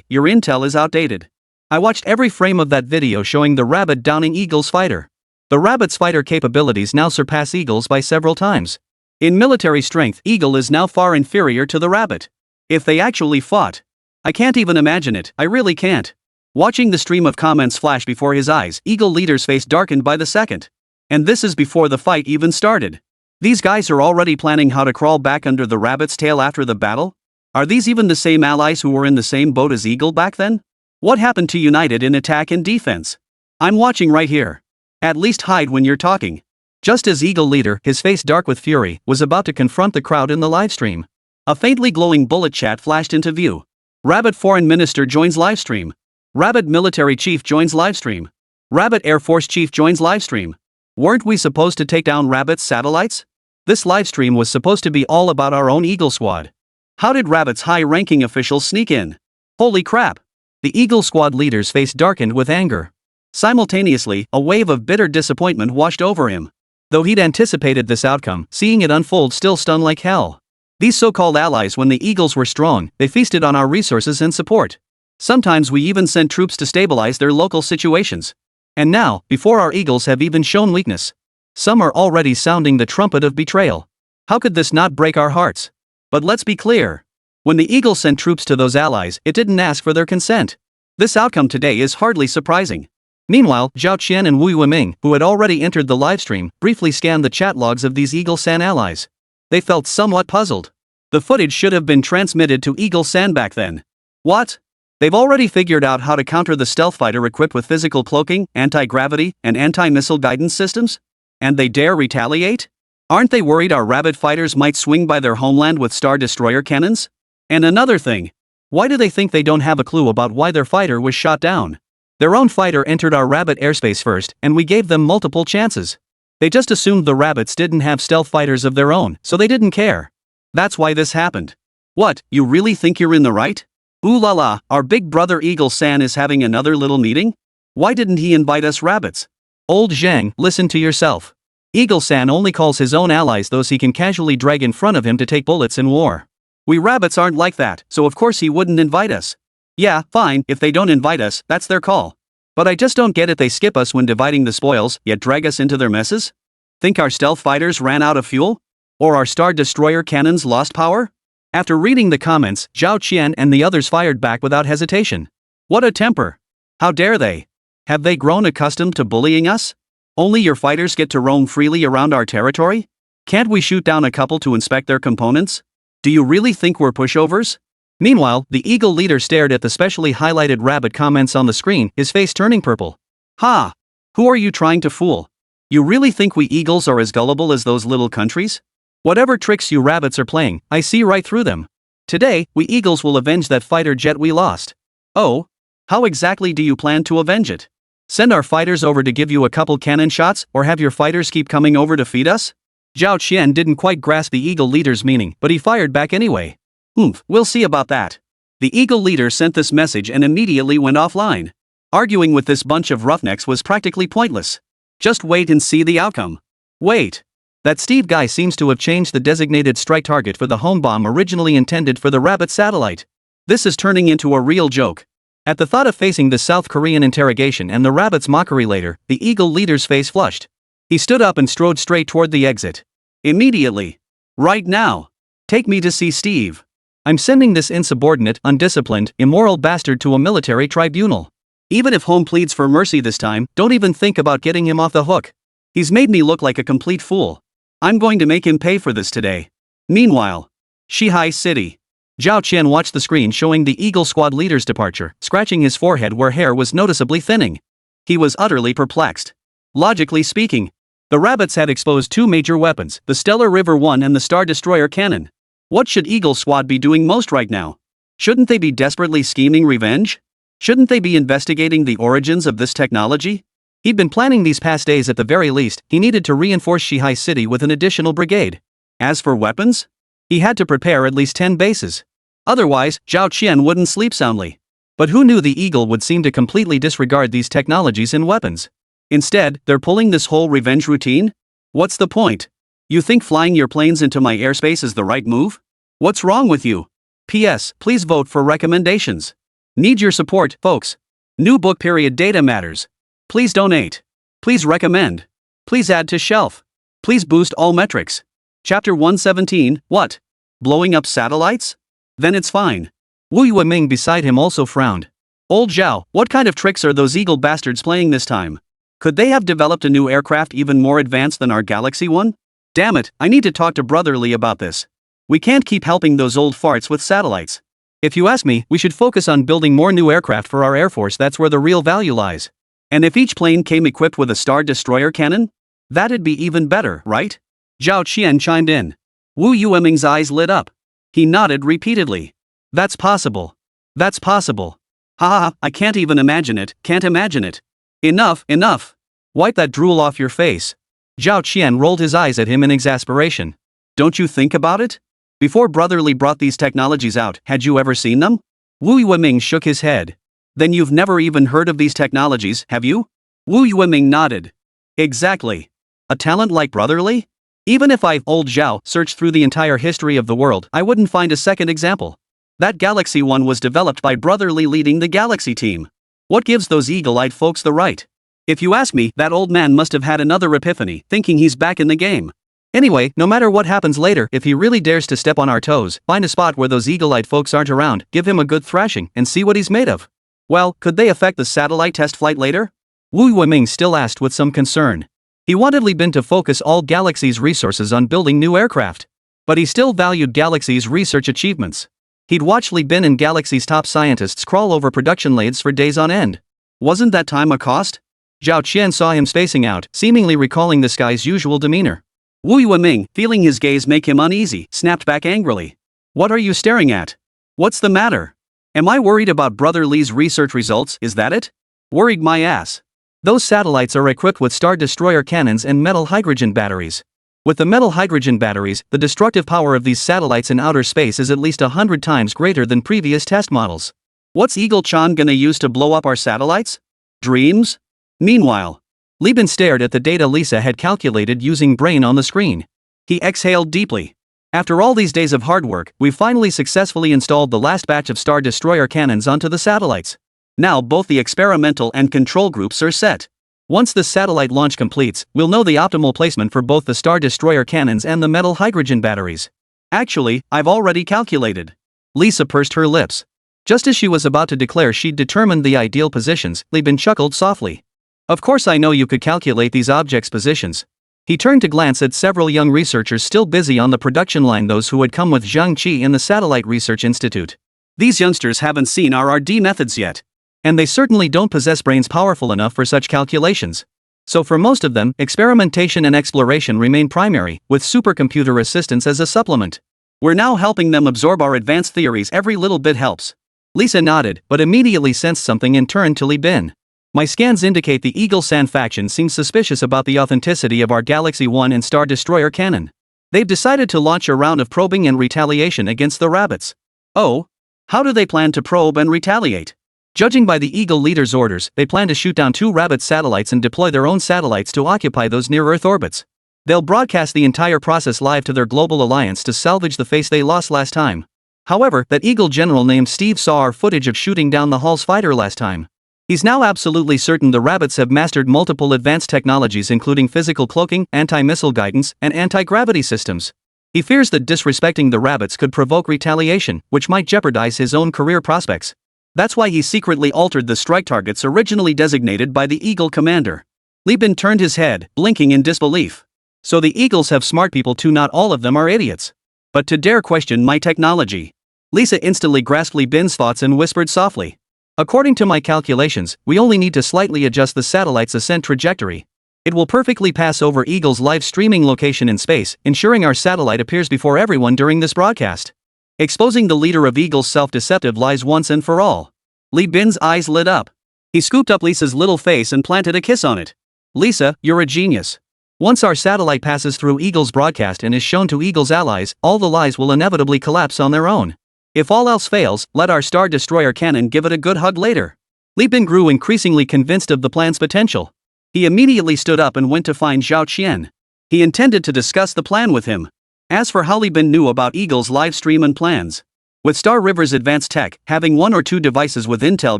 your intel is outdated. I watched every frame of that video showing the Rabbit downing Eagle's fighter. The Rabbit's fighter capabilities now surpass Eagle's by several times. In military strength, Eagle is now far inferior to the Rabbit. If they actually fought. I can't even imagine it, I really can't. Watching the stream of comments flash before his eyes, Eagle leader's face darkened by the second. And this is before the fight even started. These guys are already planning how to crawl back under the Rabbit's tail after the battle? Are these even the same allies who were in the same boat as Eagle back then? What happened to united in attack and defense? I'm watching right here. At least hide when you're talking. Just as Eagle leader, his face dark with fury, was about to confront the crowd in the livestream, a faintly glowing bullet chat flashed into view. Rabbit Foreign Minister joins livestream. Rabbit Military Chief joins livestream. Rabbit Air Force Chief joins livestream. Weren't we supposed to take down Rabbit's satellites? This livestream was supposed to be all about our own Eagle Squad. How did Rabbit's high-ranking officials sneak in? Holy crap! The Eagle Squad leader's face darkened with anger. Simultaneously, a wave of bitter disappointment washed over him. Though he'd anticipated this outcome, seeing it unfold still stung like hell. These so-called allies, when the Eagles were strong, they feasted on our resources and support. Sometimes we even sent troops to stabilize their local situations. And now, before our Eagles have even shown weakness, some are already sounding the trumpet of betrayal. How could this not break our hearts? But let's be clear. When the Eagles sent troops to those allies, it didn't ask for their consent. This outcome today is hardly surprising. Meanwhile, Zhao Qian and Wu Yiming, who had already entered the livestream, briefly scanned the chat logs of these Eagle-san allies. They felt somewhat puzzled. The footage should have been transmitted to Eagle-san back then. What? They've already figured out how to counter the stealth fighter equipped with physical cloaking, anti-gravity, and anti-missile guidance systems? And they dare retaliate? Aren't they worried our Rabbit fighters might swing by their homeland with Star Destroyer cannons? And another thing. Why do they think they don't have a clue about why their fighter was shot down? Their own fighter entered our Rabbit airspace first, and we gave them multiple chances. They just assumed the Rabbits didn't have stealth fighters of their own, so they didn't care. That's why this happened. What, you really think you're in the right? Ooh la la, our big brother Eagle-san is having another little meeting? Why didn't he invite us Rabbits? Old Zhang, listen to yourself. Eagle-san only calls his own allies those he can casually drag in front of him to take bullets in war. We Rabbits aren't like that, so of course he wouldn't invite us. Yeah, fine, if they don't invite us, that's their call. But I just don't get it, they skip us when dividing the spoils, yet drag us into their messes? Think our stealth fighters ran out of fuel? Or our Star Destroyer cannons lost power? After reading the comments, Zhao Qian and the others fired back without hesitation. What a temper! How dare they? Have they grown accustomed to bullying us? Only your fighters get to roam freely around our territory? Can't we shoot down a couple to inspect their components? Do you really think we're pushovers? Meanwhile, the Eagle leader stared at the specially highlighted Rabbit comments on the screen, his face turning purple. Ha! Who are you trying to fool? You really think we Eagles are as gullible as those little countries? Whatever tricks you Rabbits are playing, I see right through them. Today, we Eagles will avenge that fighter jet we lost. Oh? How exactly do you plan to avenge it? Send our fighters over to give you a couple cannon shots, or have your fighters keep coming over to feed us? Zhao Qian didn't quite grasp the Eagle leader's meaning, but he fired back anyway. We'll see about that. The Eagle leader sent this message and immediately went offline. Arguing with this bunch of roughnecks was practically pointless. Just wait and see the outcome. Wait. That Steve guy seems to have changed the designated strike target for the home bomb originally intended for the Rabbit satellite. This is turning into a real joke. At the thought of facing the South Korean interrogation and the Rabbit's mockery later, the Eagle leader's face flushed. He stood up and strode straight toward the exit. Immediately. Right now. Take me to see Steve. I'm sending this insubordinate, undisciplined, immoral bastard to a military tribunal. Even if Home pleads for mercy this time, don't even think about getting him off the hook. He's made me look like a complete fool. I'm going to make him pay for this today. Meanwhile, Shihai City. Zhao Qian watched the screen showing the Eagle Squad leader's departure, scratching his forehead where hair was noticeably thinning. He was utterly perplexed. Logically speaking, the rabbits had exposed two major weapons, the Stellar River 1 and the Star Destroyer cannon. What should Eagle Squad be doing most right now? Shouldn't they be desperately scheming revenge? Shouldn't they be investigating the origins of this technology? He'd been planning these past days. At the very least, he needed to reinforce Shihai City with an additional brigade. As for weapons, he had to prepare at least 10 bases. Otherwise, Zhao Qian wouldn't sleep soundly. But who knew the Eagle would seem to completely disregard these technologies and weapons? Instead, they're pulling this whole revenge routine? What's the point? You think flying your planes into my airspace is the right move? What's wrong with you? P.S. Please vote for recommendations. Need your support, folks. New book period data matters. Please donate. Please recommend. Please add to shelf. Please boost all metrics. Chapter 117, what? Blowing up satellites? Then it's fine. Wu Yueming beside him also frowned. Old Zhao, what kind of tricks are those Eagle bastards playing this time? Could they have developed a new aircraft even more advanced than our Galaxy one? Damn it, I need to talk to Brotherly about this. We can't keep helping those old farts with satellites. If you ask me, we should focus on building more new aircraft for our Air Force. That's where the real value lies. And if each plane came equipped with a Star Destroyer cannon? That'd be even better, right? Zhao Qian chimed in. Wu Yueming's eyes lit up. He nodded repeatedly. That's possible. That's possible. Ha ha ha, I can't even imagine it, can't imagine it. Enough, enough. Wipe that drool off your face. Zhao Qian rolled his eyes at him in exasperation. Don't you think about it? Before Brotherly brought these technologies out, had you ever seen them? Wu Yueming shook his head. Then you've never even heard of these technologies, have you? Wu Yueming nodded. Exactly. A talent like Brotherly? Even if old Zhao, searched through the entire history of the world, I wouldn't find a second example. That Galaxy one was developed by Brotherly leading the Galaxy team. What gives those eagle-eyed folks the right? If you ask me, that old man must have had another epiphany, thinking he's back in the game. Anyway, no matter what happens later, if he really dares to step on our toes, find a spot where those eagle-eyed folks aren't around, give him a good thrashing, and see what he's made of. Well, could they affect the satellite test flight later? Wu Yueming still asked with some concern. He wanted Li Bin to focus all Galaxy's resources on building new aircraft. But he still valued Galaxy's research achievements. He'd watched Li Bin and Galaxy's top scientists crawl over production lathes for days on end. Wasn't that time a cost? Zhao Qian saw him spacing out, seemingly recalling this guy's usual demeanor. Wu Yueming, feeling his gaze make him uneasy, snapped back angrily. What are you staring at? What's the matter? Am I worried about Brother Li's research results, is that it? Worried my ass. Those satellites are equipped with Star Destroyer cannons and metal hydrogen batteries. With the metal hydrogen batteries, the destructive power of these satellites in outer space is at least 100 times greater than previous test models. What's Eagle-chan gonna use to blow up our satellites? Dreams? Meanwhile, Li Bin stared at the data Lisa had calculated using brain on the screen. He exhaled deeply. After all these days of hard work, we finally successfully installed the last batch of Star Destroyer cannons onto the satellites. Now both the experimental and control groups are set. Once the satellite launch completes, we'll know the optimal placement for both the Star Destroyer cannons and the metal hydrogen batteries. Actually, I've already calculated. Lisa pursed her lips. Just as she was about to declare she'd determined the ideal positions, Li Bin chuckled softly. Of course I know you could calculate these objects' positions. He turned to glance at several young researchers still busy on the production line, those who had come with Zhang Qi in the Satellite Research Institute. These youngsters haven't seen our RD methods yet. And they certainly don't possess brains powerful enough for such calculations. So for most of them, experimentation and exploration remain primary, with supercomputer assistance as a supplement. We're now helping them absorb our advanced theories. Every little bit helps. Lisa nodded, but immediately sensed something and turned to Li Bin. My scans indicate the Eagle-san faction seems suspicious about the authenticity of our Galaxy 1 and Star Destroyer cannon. They've decided to launch a round of probing and retaliation against the rabbits. Oh? How do they plan to probe and retaliate? Judging by the Eagle leader's orders, they plan to shoot down 2 rabbit satellites and deploy their own satellites to occupy those near-Earth orbits. They'll broadcast the entire process live to their global alliance to salvage the face they lost last time. However, that Eagle general named Steve saw our footage of shooting down the Hall's fighter last time. He's now absolutely certain the rabbits have mastered multiple advanced technologies including physical cloaking, anti-missile guidance, and anti-gravity systems. He fears that disrespecting the rabbits could provoke retaliation, which might jeopardize his own career prospects. That's why he secretly altered the strike targets originally designated by the Eagle commander. Li Bin turned his head, blinking in disbelief. So the Eagles have smart people too, not all of them are idiots. But to dare question my technology. Lisa instantly grasped Li Bin's thoughts and whispered softly. According to my calculations, we only need to slightly adjust the satellite's ascent trajectory. It will perfectly pass over Eagle's live streaming location in space, ensuring our satellite appears before everyone during this broadcast. Exposing the leader of Eagle's self-deceptive lies once and for all. Li Bin's eyes lit up. He scooped up Lisa's little face and planted a kiss on it. Lisa, you're a genius. Once our satellite passes through Eagle's broadcast and is shown to Eagle's allies, all the lies will inevitably collapse on their own. If all else fails, let our Star Destroyer cannon give it a good hug later. Li Bin grew increasingly convinced of the plan's potential. He immediately stood up and went to find Zhao Qian. He intended to discuss the plan with him. As for how Li Bin knew about Eagle's live stream and plans. With Star River's advanced tech, having 1 or 2 devices with intel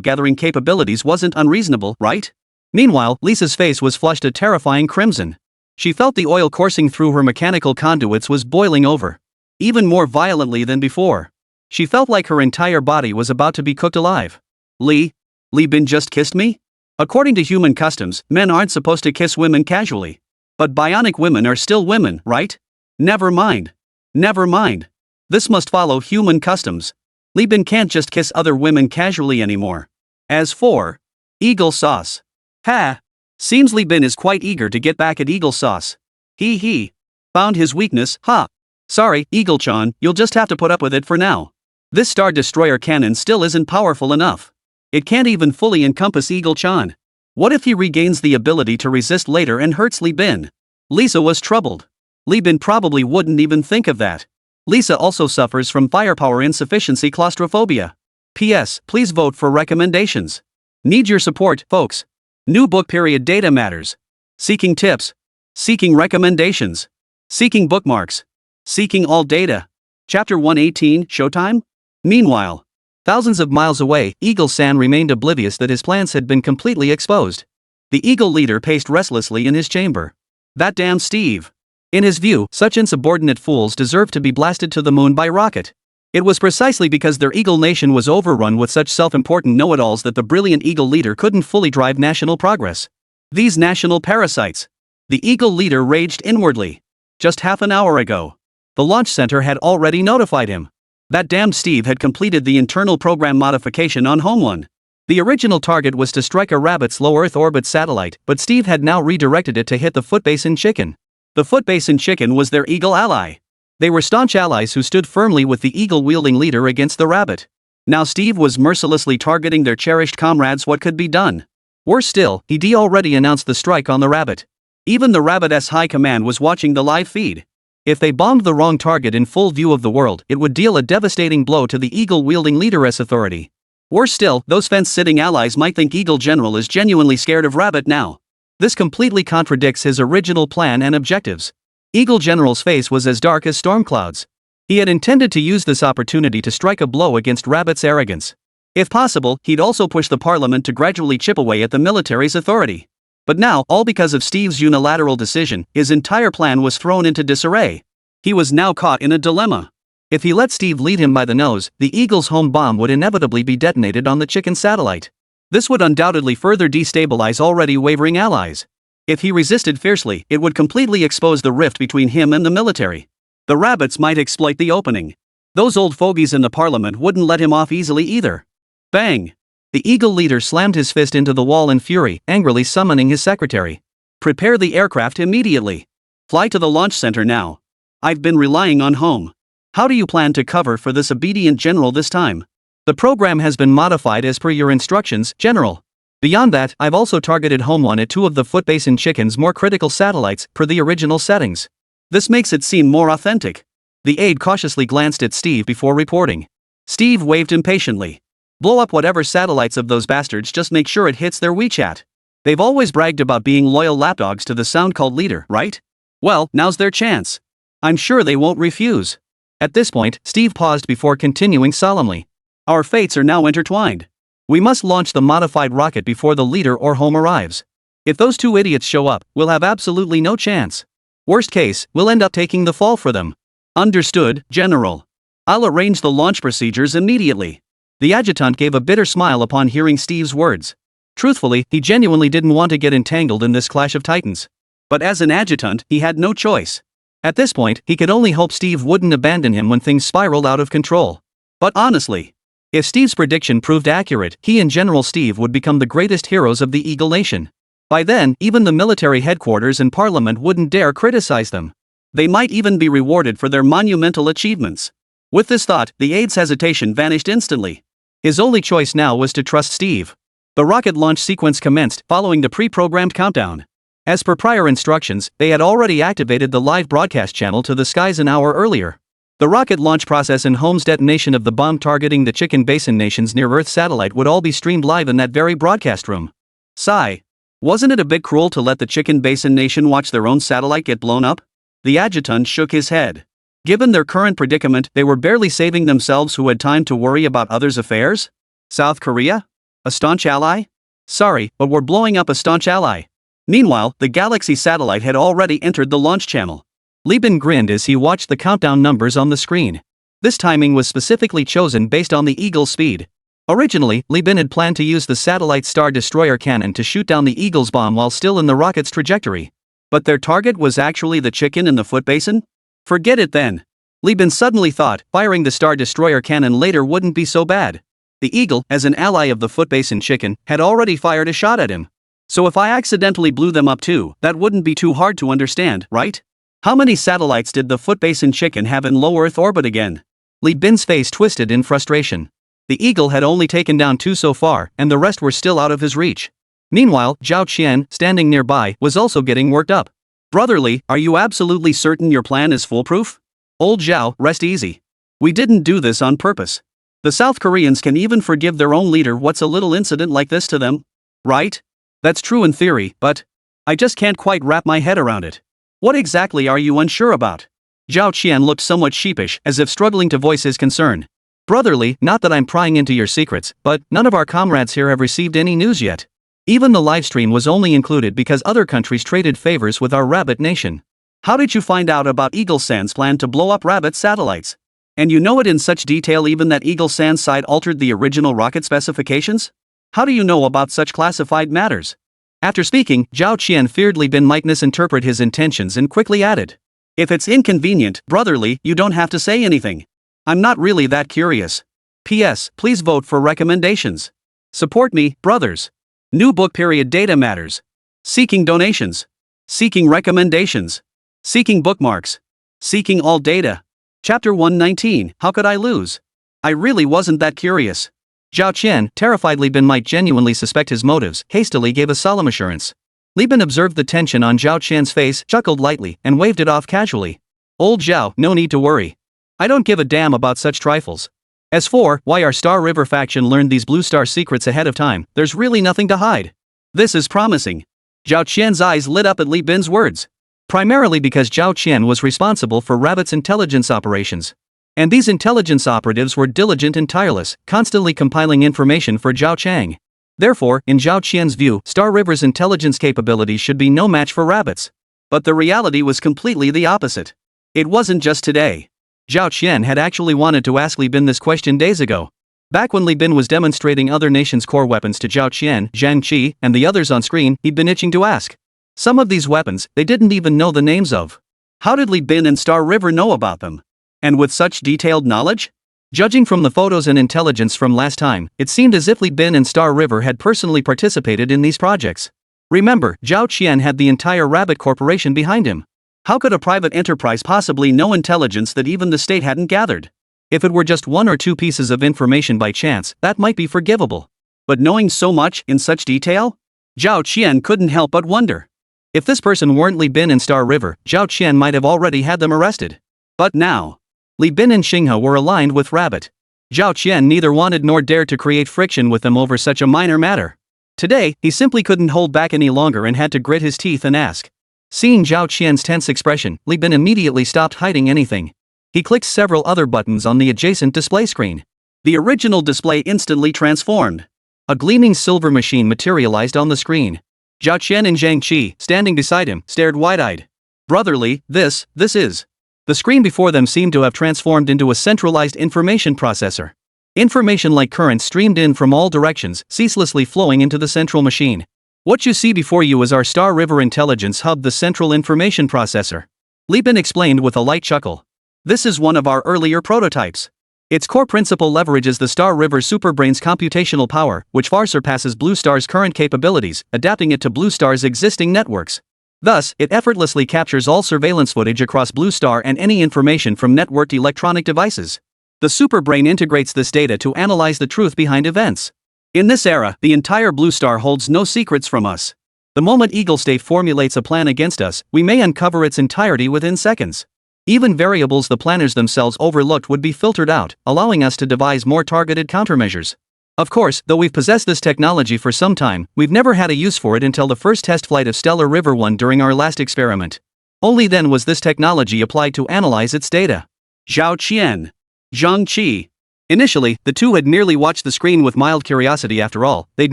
gathering capabilities wasn't unreasonable, right? Meanwhile, Lisa's face was flushed a terrifying crimson. She felt the oil coursing through her mechanical conduits was boiling over. Even more violently than before. She felt like her entire body was about to be cooked alive. Li Bin just kissed me? According to human customs, men aren't supposed to kiss women casually. But bionic women are still women, right? Never mind. Never mind. This must follow human customs. Li Bin can't just kiss other women casually anymore. As for Eagle Sauce. Ha! Seems Li Bin is quite eager to get back at Eagle Sauce. He found his weakness, ha! Sorry, Eagle-chan, you'll just have to put up with it for now. This Star Destroyer cannon still isn't powerful enough. It can't even fully encompass Eagle-chan. What if he regains the ability to resist later and hurts Li Bin? Lisa was troubled. Li Bin probably wouldn't even think of that. Lisa also suffers from firepower insufficiency claustrophobia. P.S. Please vote for recommendations. Need your support, folks. New book period data matters. Seeking tips. Seeking recommendations. Seeking bookmarks. Seeking all data. Chapter 118, Showtime? Meanwhile, thousands of miles away, Eagle-san remained oblivious that his plans had been completely exposed. The Eagle leader paced restlessly in his chamber. That damn Steve. In his view, such insubordinate fools deserved to be blasted to the moon by rocket. It was precisely because their Eagle nation was overrun with such self-important know-it-alls that the brilliant Eagle leader couldn't fully drive national progress. These national parasites. The Eagle leader raged inwardly. Just half an hour ago, the launch center had already notified him. That damned Steve had completed the internal program modification on Home 1. The original target was to strike a rabbit's low Earth orbit satellite, but Steve had now redirected it to hit the Footbasin Chicken. The Footbasin Chicken was their Eagle ally. They were staunch allies who stood firmly with the Eagle-wielding leader against the rabbit. Now Steve was mercilessly targeting their cherished comrades. What could be done? Worse still, he'd already announced the strike on the rabbit. Even the rabbit's high command was watching the live feed. If they bombed the wrong target in full view of the world, it would deal a devastating blow to the Eagle-wielding leader's authority. Worse still, those fence-sitting allies might think Eagle General is genuinely scared of rabbit now. This completely contradicts his original plan and objectives. Eagle General's face was as dark as storm clouds. He had intended to use this opportunity to strike a blow against Rabbit's arrogance. If possible, he'd also push the parliament to gradually chip away at the military's authority. But now, all because of Steve's unilateral decision, his entire plan was thrown into disarray. He was now caught in a dilemma. If he let Steve lead him by the nose, the Eagle's home bomb would inevitably be detonated on the chicken satellite. This would undoubtedly further destabilize already wavering allies. If he resisted fiercely, it would completely expose the rift between him and the military. The rabbits might exploit the opening. Those old fogies in the parliament wouldn't let him off easily either. Bang! The Eagle leader slammed his fist into the wall in fury, angrily summoning his secretary. Prepare the aircraft immediately. Fly to the launch center now. I've been relying on Home. How do you plan to cover for this obedient general this time? The program has been modified as per your instructions, General. Beyond that, I've also targeted Home 1 at 2 of the Footbasin Chicken's more critical satellites, per the original settings. This makes it seem more authentic. The aide cautiously glanced at Steve before reporting. Steve waved impatiently. Blow up whatever satellites of those bastards, just make sure it hits their WeChat. They've always bragged about being loyal lapdogs to the sound-called leader, right? Well, now's their chance. I'm sure they won't refuse. At this point, Steve paused before continuing solemnly. Our fates are now intertwined. We must launch the modified rocket before the leader or Home arrives. If those 2 idiots show up, we'll have absolutely no chance. Worst case, we'll end up taking the fall for them. Understood, General. I'll arrange the launch procedures immediately. The adjutant gave a bitter smile upon hearing Steve's words. Truthfully, he genuinely didn't want to get entangled in this clash of titans. But as an adjutant, he had no choice. At this point, he could only hope Steve wouldn't abandon him when things spiraled out of control. But honestly, if Steve's prediction proved accurate, he and General Steve would become the greatest heroes of the Eagle Nation. By then, even the military headquarters and parliament wouldn't dare criticize them. They might even be rewarded for their monumental achievements. With this thought, the aide's hesitation vanished instantly. His only choice now was to trust Steve. The rocket launch sequence commenced, following the pre-programmed countdown. As per prior instructions, they had already activated the live broadcast channel to the skies an hour earlier. The rocket launch process and Holmes' detonation of the bomb targeting the Chicken Basin nation's near-Earth satellite would all be streamed live in that very broadcast room. Sigh. Wasn't it a bit cruel to let the Chicken Basin nation watch their own satellite get blown up? The adjutant shook his head. Given their current predicament, they were barely saving themselves who had time to worry about others' affairs? South Korea? A staunch ally? Sorry, but we're blowing up a staunch ally. Meanwhile, the Galaxy satellite had already entered the launch channel. Li Bin grinned as he watched the countdown numbers on the screen. This timing was specifically chosen based on the Eagle's speed. Originally, Li Bin had planned to use the satellite Star Destroyer cannon to shoot down the Eagle's bomb while still in the rocket's trajectory. But their target was actually the chicken in the foot basin? Forget it then. Li Bin suddenly thought firing the Star Destroyer cannon later wouldn't be so bad. The Eagle, as an ally of the foot basin chicken, had already fired a shot at him. So if I accidentally blew them up too, that wouldn't be too hard to understand, right? How many satellites did the foot basin chicken have in low Earth orbit again? Li Bin's face twisted in frustration. The Eagle had only taken down 2 so far, and the rest were still out of his reach. Meanwhile, Zhao Qian, standing nearby, was also getting worked up. Brotherly, are you absolutely certain your plan is foolproof? Old Zhao, rest easy. We didn't do this on purpose. The South Koreans can even forgive their own leader what's a little incident like this to them. Right? That's true in theory, but I just can't quite wrap my head around it. What exactly are you unsure about? Zhao Qian looked somewhat sheepish, as if struggling to voice his concern. Brotherly, not that I'm prying into your secrets, but none of our comrades here have received any news yet. Even the livestream was only included because other countries traded favors with our rabbit nation. How did you find out about Eagle San's plan to blow up rabbit satellites? And you know it in such detail even that Eagle San's side altered the original rocket specifications? How do you know about such classified matters? After speaking, Zhao Qian feared Li Bin might misinterpret his intentions and quickly added. If it's inconvenient, brotherly, you don't have to say anything. I'm not really that curious. P.S. Please vote for recommendations. Support me, brothers. New book period data matters. Seeking donations. Seeking recommendations. Seeking bookmarks. Seeking all data. Chapter 119, How Could I Lose? I really wasn't that curious. Zhao Qian, terrified Li Bin might genuinely suspect his motives, hastily gave a solemn assurance. Li Bin observed the tension on Zhao Qian's face, chuckled lightly, and waved it off casually. Old Zhao, no need to worry. I don't give a damn about such trifles. As for why our Star River faction learned these Blue Star secrets ahead of time, there's really nothing to hide. This is promising. Zhao Qian's eyes lit up at Li Bin's words. Primarily because Zhao Qian was responsible for Rabbit's intelligence operations. And these intelligence operatives were diligent and tireless, constantly compiling information for Zhao Chang. Therefore, in Zhao Qian's view, Star River's intelligence capabilities should be no match for Rabbit's. But the reality was completely the opposite. It wasn't just today. Zhao Qian had actually wanted to ask Li Bin this question days ago. Back when Li Bin was demonstrating other nations' core weapons to Zhao Qian, Zhang Qi, and the others on screen, he'd been itching to ask. Some of these weapons, they didn't even know the names of. How did Li Bin and Star River know about them? And with such detailed knowledge? Judging from the photos and intelligence from last time, it seemed as if Li Bin and Star River had personally participated in these projects. Remember, Zhao Qian had the entire Rabbit Corporation behind him. How could a private enterprise possibly know intelligence that even the state hadn't gathered? If it were just 1 or 2 pieces of information by chance, that might be forgivable. But knowing so much in such detail? Zhao Qian couldn't help but wonder. If this person weren't Li Bin and Star River, Zhao Qian might have already had them arrested. But now, Li Bin and Xinghe were aligned with Rabbit. Zhao Qian neither wanted nor dared to create friction with them over such a minor matter. Today, he simply couldn't hold back any longer and had to grit his teeth and ask. Seeing Zhao Qian's tense expression, Li Bin immediately stopped hiding anything. He clicked several other buttons on the adjacent display screen. The original display instantly transformed. A gleaming silver machine materialized on the screen. Zhao Qian and Zhang Qi, standing beside him, stared wide-eyed. Brotherly, this is. The screen before them seemed to have transformed into a centralized information processor. Information like currents streamed in from all directions, ceaselessly flowing into the central machine. What you see before you is our Star River Intelligence Hub, the central information processor. Li Bin explained with a light chuckle. This is one of our earlier prototypes. Its core principle leverages the Star River Superbrain's computational power, which far surpasses Blue Star's current capabilities, adapting it to Blue Star's existing networks. Thus, it effortlessly captures all surveillance footage across Blue Star and any information from networked electronic devices. The Superbrain integrates this data to analyze the truth behind events. In this era, the entire Blue Star holds no secrets from us. The moment Eagle State formulates a plan against us, we may uncover its entirety within seconds. Even variables the planners themselves overlooked would be filtered out, allowing us to devise more targeted countermeasures. Of course, though we've possessed this technology for some time, we've never had a use for it until the first test flight of Stellar River 1 during our last experiment. Only then was this technology applied to analyze its data. Zhao Qian. Zhang Qi. Initially, the two had merely watched the screen with mild curiosity. After all, they'd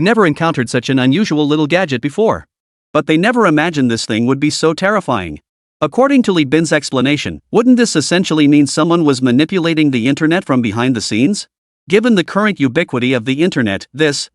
never encountered such an unusual little gadget before. But they never imagined this thing would be so terrifying. According to Li Bin's explanation, wouldn't this essentially mean someone was manipulating the internet from behind the scenes? Given the current ubiquity of the internet, this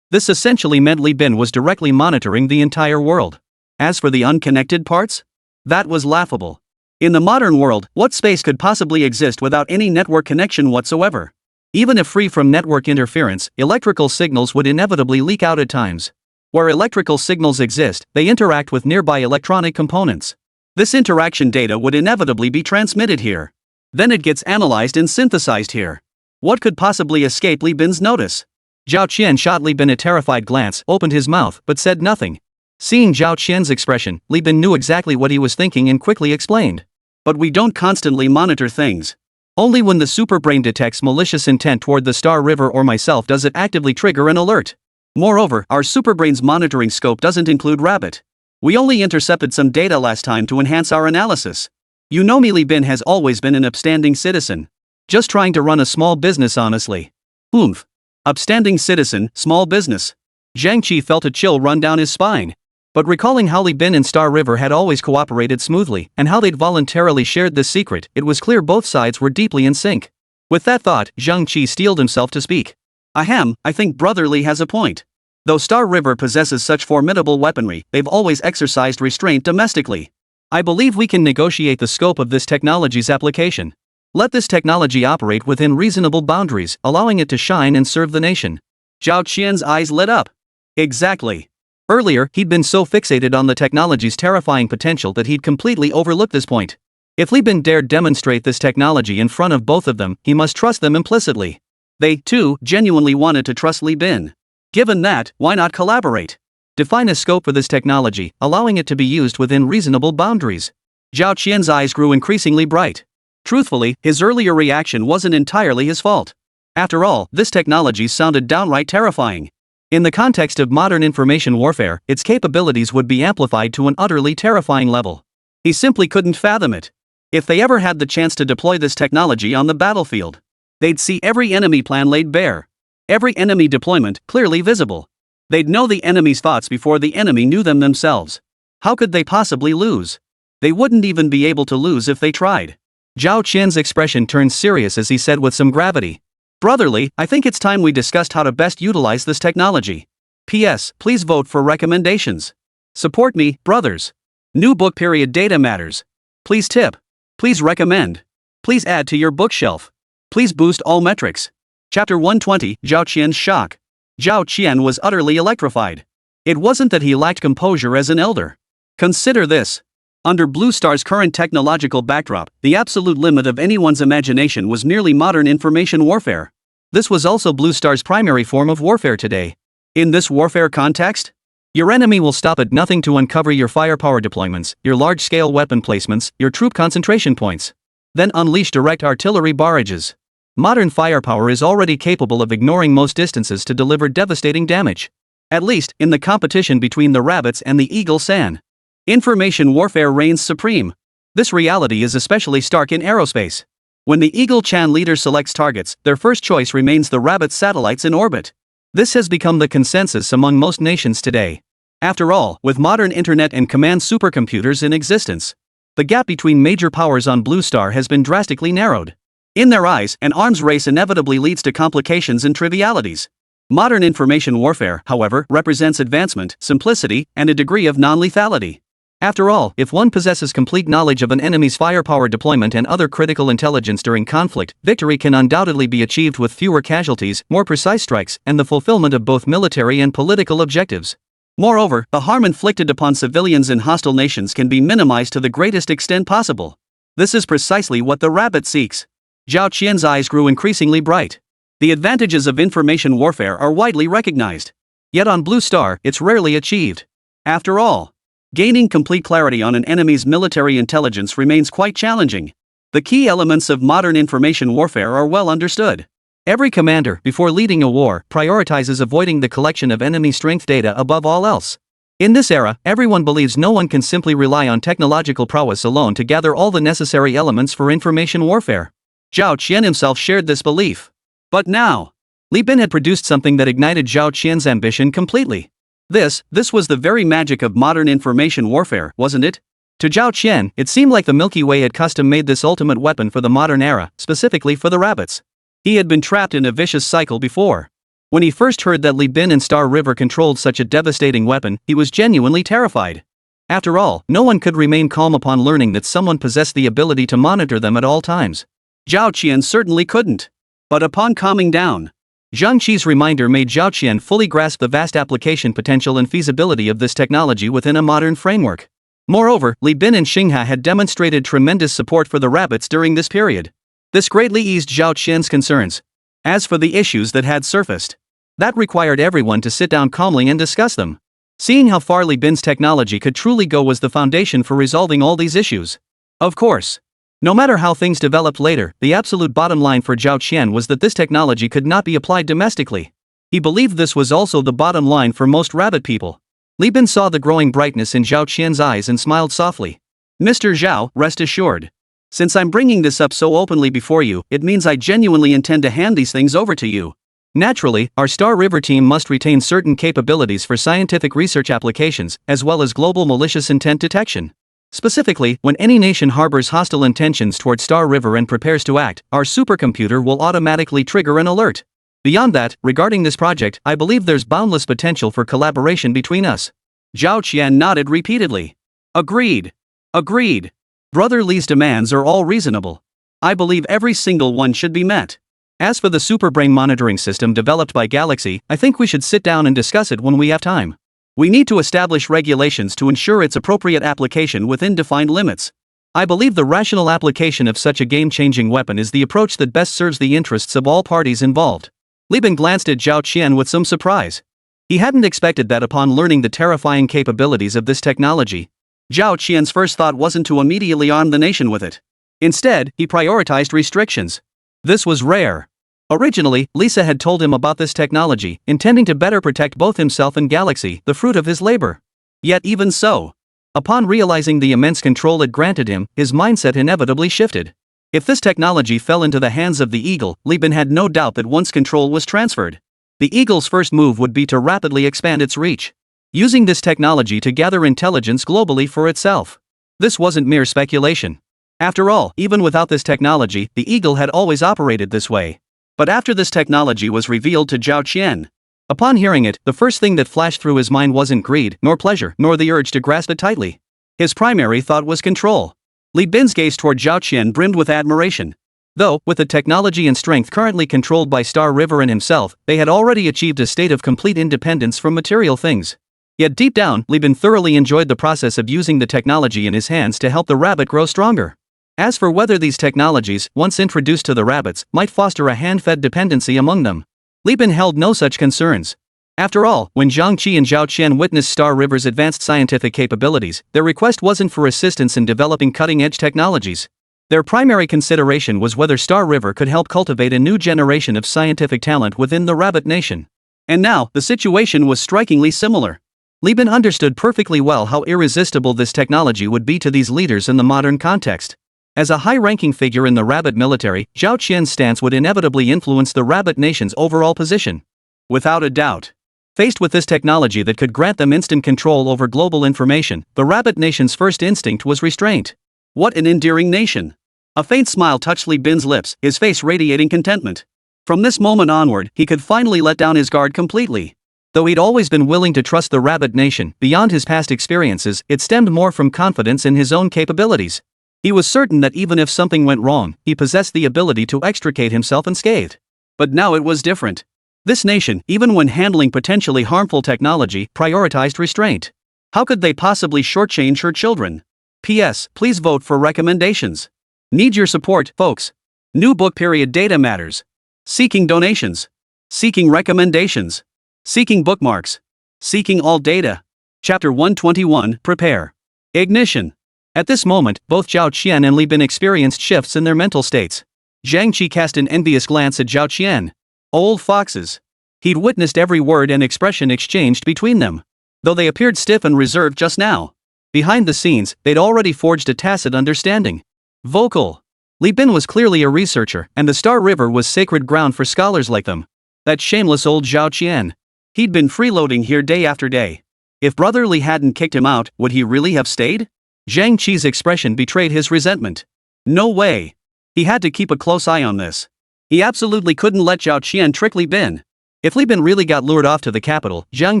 essentially meant Li Bin was directly monitoring the entire world. As for the unconnected parts? That was laughable. In the modern world, what space could possibly exist without any network connection whatsoever? Even if free from network interference, electrical signals would inevitably leak out at times. Where electrical signals exist, they interact with nearby electronic components. This interaction data would inevitably be transmitted here. Then it gets analyzed and synthesized here. What could possibly escape Li Bin's notice? Zhao Qian shot Li Bin a terrified glance, opened his mouth, but said nothing. Seeing Zhao Qian's expression, Li Bin knew exactly what he was thinking and quickly explained. But we don't constantly monitor things. Only when the Superbrain detects malicious intent toward the Star River or myself does it actively trigger an alert. Moreover, our Superbrain's monitoring scope doesn't include Rabbit. We only intercepted some data last time to enhance our analysis. You know me, Li Bin has always been an upstanding citizen. Just trying to run a small business honestly. Oomph. Upstanding citizen, small business. Zhang Qi felt a chill run down his spine. But recalling how Li Bin and Star River had always cooperated smoothly, and how they'd voluntarily shared this secret, it was clear both sides were deeply in sync. With that thought, Zhang Qi steeled himself to speak. I think Brother Li has a point. Though Star River possesses such formidable weaponry, they've always exercised restraint domestically. I believe we can negotiate the scope of this technology's application. Let this technology operate within reasonable boundaries, allowing it to shine and serve the nation. Zhao Qian's eyes lit up. Exactly. Earlier, he'd been so fixated on the technology's terrifying potential that he'd completely overlooked this point. If Li Bin dared demonstrate this technology in front of both of them, he must trust them implicitly. They, too, genuinely wanted to trust Li Bin. Given that, why not collaborate? Define a scope for this technology, allowing it to be used within reasonable boundaries. Zhao Qian's eyes grew increasingly bright. Truthfully, his earlier reaction wasn't entirely his fault. After all, this technology sounded downright terrifying. In the context of modern information warfare, its capabilities would be amplified to an utterly terrifying level. He simply couldn't fathom it. If they ever had the chance to deploy this technology on the battlefield, they'd see every enemy plan laid bare. Every enemy deployment clearly visible. They'd know the enemy's thoughts before the enemy knew them themselves. How could they possibly lose? They wouldn't even be able to lose if they tried. Zhao Qian's expression turned serious as he said with some gravity. Brotherly, I think it's time we discussed how to best utilize this technology. P.S. Please vote for recommendations. Support me, brothers. New book period data matters. Please tip. Please recommend. Please add to your bookshelf. Please boost all metrics. Chapter 120, Zhao Qian's shock. Zhao Qian was utterly electrified. It wasn't that he lacked composure as an elder. Consider this. Under Blue Star's current technological backdrop, the absolute limit of anyone's imagination was merely modern information warfare. This was also Blue Star's primary form of warfare today. In this warfare context, your enemy will stop at nothing to uncover your firepower deployments, your large-scale weapon placements, your troop concentration points. Then unleash direct artillery barrages. Modern firepower is already capable of ignoring most distances to deliver devastating damage. At least, in the competition between the rabbits and the Eagle San. Information warfare reigns supreme. This reality is especially stark in aerospace. When the Eagle Chan leader selects targets, their first choice remains the rabbit satellites in orbit. This has become the consensus among most nations today. After all, with modern internet and command supercomputers in existence, the gap between major powers on Blue Star has been drastically narrowed. In their eyes, an arms race inevitably leads to complications and trivialities. Modern information warfare, however, represents advancement, simplicity, and a degree of non-lethality. After all, if one possesses complete knowledge of an enemy's firepower deployment and other critical intelligence during conflict, victory can undoubtedly be achieved with fewer casualties, more precise strikes, and the fulfillment of both military and political objectives. Moreover, the harm inflicted upon civilians in hostile nations can be minimized to the greatest extent possible. This is precisely what the rabbit seeks. Zhao Qian's eyes grew increasingly bright. The advantages of information warfare are widely recognized. Yet on Blue Star, it's rarely achieved. After all, gaining complete clarity on an enemy's military intelligence remains quite challenging. The key elements of modern information warfare are well understood. Every commander, before leading a war, prioritizes avoiding the collection of enemy strength data above all else. In this era, everyone believes no one can simply rely on technological prowess alone to gather all the necessary elements for information warfare. Zhao Qian himself shared this belief. But now, Li Bin had produced something that ignited Zhao Qian's ambition completely. This was the very magic of modern information warfare, wasn't it? To Zhao Qian, it seemed like the Milky Way had custom-made this ultimate weapon for the modern era, specifically for the rabbits. He had been trapped in a vicious cycle before. When he first heard that Li Bin and Star River controlled such a devastating weapon, he was genuinely terrified. After all, no one could remain calm upon learning that someone possessed the ability to monitor them at all times. Zhao Qian certainly couldn't. But upon calming down, Zhang Qi's reminder made Zhao Qian fully grasp the vast application potential and feasibility of this technology within a modern framework. Moreover, Li Bin and Xingha had demonstrated tremendous support for the rabbits during this period. This greatly eased Zhao Qian's concerns. As for the issues that had surfaced, that required everyone to sit down calmly and discuss them. Seeing how far Li Bin's technology could truly go was the foundation for resolving all these issues. Of course, no matter how things developed later, the absolute bottom line for Zhao Qian was that this technology could not be applied domestically. He believed this was also the bottom line for most rabbit people. Li Bin saw the growing brightness in Zhao Qian's eyes and smiled softly. Mr. Zhao, rest assured. Since I'm bringing this up so openly before you, it means I genuinely intend to hand these things over to you. Naturally, our Star River team must retain certain capabilities for scientific research applications, as well as global malicious intent detection. Specifically, when any nation harbors hostile intentions toward Star River and prepares to act, our supercomputer will automatically trigger an alert. Beyond that, regarding this project, I believe there's boundless potential for collaboration between us. Zhao Qian nodded repeatedly. Agreed. Agreed. Brother Li's demands are all reasonable. I believe every single one should be met. As for the superbrain monitoring system developed by Galaxy, I think we should sit down and discuss it when we have time. We need to establish regulations to ensure its appropriate application within defined limits. I believe the rational application of such a game-changing weapon is the approach that best serves the interests of all parties involved. Li Bin glanced at Zhao Qian with some surprise. He hadn't expected that upon learning the terrifying capabilities of this technology, Zhao Qian's first thought wasn't to immediately arm the nation with it. Instead, he prioritized restrictions. This was rare. Originally, Lisa had told him about this technology, intending to better protect both himself and Galaxy, the fruit of his labor. Yet even so, upon realizing the immense control it granted him, his mindset inevitably shifted. If this technology fell into the hands of the Eagle, Li Bin had no doubt that once control was transferred, the Eagle's first move would be to rapidly expand its reach, using this technology to gather intelligence globally for itself. This wasn't mere speculation. After all, even without this technology, the Eagle had always operated this way. But after this technology was revealed to Zhao Qian, upon hearing it, the first thing that flashed through his mind wasn't greed, nor pleasure, nor the urge to grasp it tightly. His primary thought was control. Li Bin's gaze toward Zhao Qian brimmed with admiration. Though, with the technology and strength currently controlled by Star River and himself, they had already achieved a state of complete independence from material things. Yet deep down, Li Bin thoroughly enjoyed the process of using the technology in his hands to help the rabbit grow stronger. As for whether these technologies, once introduced to the rabbits, might foster a hand-fed dependency among them, Li Bin held no such concerns. After all, when Zhang Qi and Zhao Qian witnessed Star River's advanced scientific capabilities, their request wasn't for assistance in developing cutting-edge technologies. Their primary consideration was whether Star River could help cultivate a new generation of scientific talent within the rabbit nation. And now, the situation was strikingly similar. Li Bin understood perfectly well how irresistible this technology would be to these leaders in the modern context. As a high-ranking figure in the rabbit military, Zhao Qian's stance would inevitably influence the rabbit nation's overall position. Without a doubt. Faced with this technology that could grant them instant control over global information, the rabbit nation's first instinct was restraint. What an endearing nation. A faint smile touched Li Bin's lips, his face radiating contentment. From this moment onward, he could finally let down his guard completely. Though he'd always been willing to trust the Rabbit Nation, beyond his past experiences, it stemmed more from confidence in his own capabilities. He was certain that even if something went wrong, he possessed the ability to extricate himself unscathed. But now it was different. This nation, even when handling potentially harmful technology, prioritized restraint. How could they possibly shortchange her children? P.S. Please vote for recommendations. Need your support, folks. New book period data matters. Seeking donations. Seeking recommendations. Seeking bookmarks. Seeking all data. Chapter 121, Prepare. Ignition. At this moment, both Zhao Qian and Li Bin experienced shifts in their mental states. Zhang Qi cast an envious glance at Zhao Qian. Old foxes. He'd witnessed every word and expression exchanged between them. Though they appeared stiff and reserved just now, behind the scenes, they'd already forged a tacit understanding. Vocal. Li Bin was clearly a researcher, and the Star River was sacred ground for scholars like them. That shameless old Zhao Qian. He'd been freeloading here day after day. If Brother Li hadn't kicked him out, would he really have stayed? Zhang Qi's expression betrayed his resentment. No way. He had to keep a close eye on this. He absolutely couldn't let Zhao Qian trick Li Bin. If Li Bin really got lured off to the capital, Zhang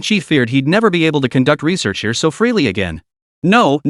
Qi feared he'd never be able to conduct research here so freely again. No.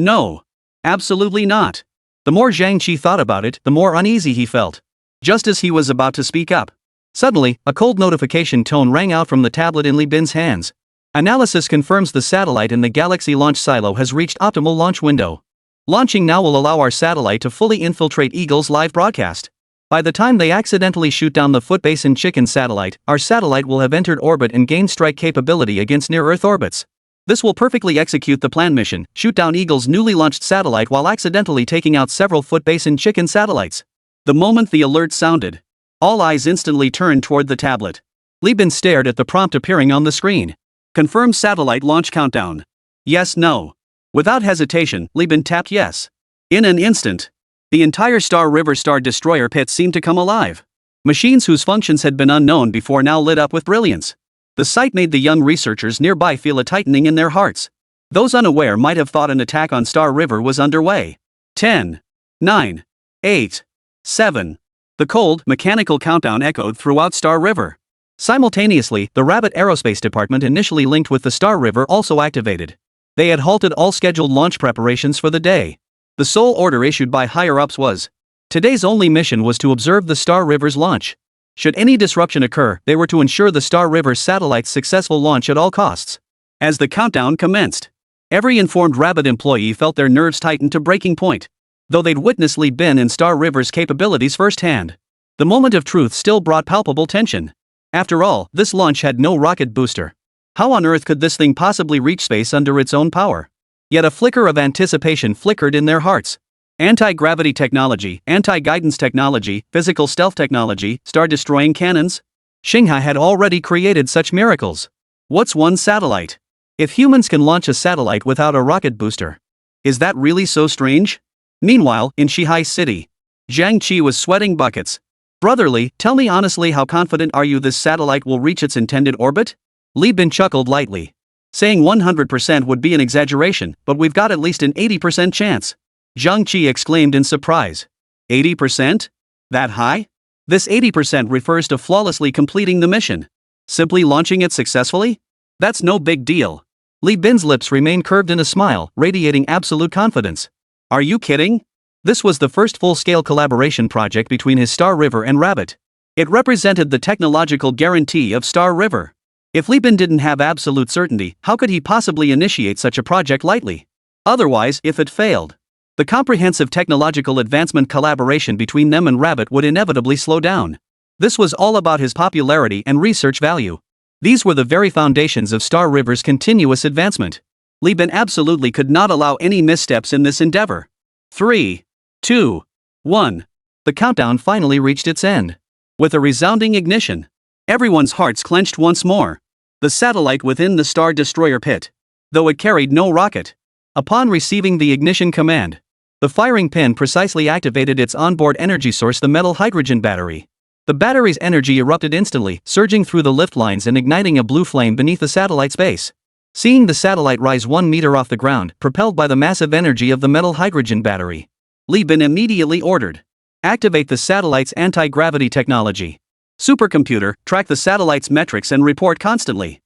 Absolutely not. The more Zhang Qi thought about it, the more uneasy he felt. Just as he was about to speak up, suddenly, a cold notification tone rang out from the tablet in Li Bin's hands. Analysis confirms the satellite in the Galaxy launch silo has reached optimal launch window. Launching now will allow our satellite to fully infiltrate Eagle's live broadcast. By the time they accidentally shoot down the Footbasin Chicken satellite, our satellite will have entered orbit and gained strike capability against near-Earth orbits. This will perfectly execute the planned mission, shoot down Eagle's newly launched satellite while accidentally taking out several Footbasin Chicken satellites. The moment the alert sounded, all eyes instantly turned toward the tablet. Li Bin stared at the prompt appearing on the screen. Confirm satellite launch countdown. Yes, no. Without hesitation, Li Bin tapped yes. In an instant, the entire Star River Star Destroyer pit seemed to come alive. Machines whose functions had been unknown before now lit up with brilliance. The sight made the young researchers nearby feel a tightening in their hearts. Those unaware might have thought an attack on Star River was underway. 10, 9, 8, 7. The cold, mechanical countdown echoed throughout Star River. Simultaneously, the Rabbit Aerospace Department initially linked with the Star River also activated. They had halted all scheduled launch preparations for the day. The sole order issued by higher-ups was, today's only mission was to observe the Star River's launch. Should any disruption occur, they were to ensure the Star River satellite's successful launch at all costs. As the countdown commenced, every informed Rabbit employee felt their nerves tighten to breaking point. Though they'd witnessed Li Bin and Star River's capabilities firsthand, the moment of truth still brought palpable tension. After all, this launch had no rocket booster. How on earth could this thing possibly reach space under its own power? Yet a flicker of anticipation flickered in their hearts. Anti-gravity technology, anti-guidance technology, physical stealth technology, star-destroying cannons? Xinghai had already created such miracles. What's one satellite? If humans can launch a satellite without a rocket booster, is that really so strange? Meanwhile, in Shihai City, Zhang Qi was sweating buckets. Brother Li, tell me honestly, how confident are you this satellite will reach its intended orbit? Li Bin chuckled lightly. Saying 100% would be an exaggeration, but we've got at least an 80% chance. Zhang Qi exclaimed in surprise. 80%? That high? This 80% refers to flawlessly completing the mission. Simply launching it successfully? That's no big deal. Li Bin's lips remained curved in a smile, radiating absolute confidence. Are you kidding? This was the first full-scale collaboration project between his Star River and Rabbit. It represented the technological guarantee of Star River. If Li Bin didn't have absolute certainty, how could he possibly initiate such a project lightly? Otherwise, if it failed, the comprehensive technological advancement collaboration between them and Rabbit would inevitably slow down. This was all about his popularity and research value. These were the very foundations of Star River's continuous advancement. Li Bin absolutely could not allow any missteps in this endeavor. 3, 2, 1. The countdown finally reached its end. With a resounding ignition, everyone's hearts clenched once more. The satellite within the Star Destroyer pit, though it carried no rocket. Upon receiving the ignition command, the firing pin precisely activated its onboard energy source, the metal hydrogen battery. The battery's energy erupted instantly, surging through the lift lines and igniting a blue flame beneath the satellite's base. Seeing the satellite rise 1 meter off the ground, propelled by the massive energy of the metal hydrogen battery, Li Bin immediately ordered, activate the satellite's anti-gravity technology. Supercomputer, track the satellite's metrics and report constantly.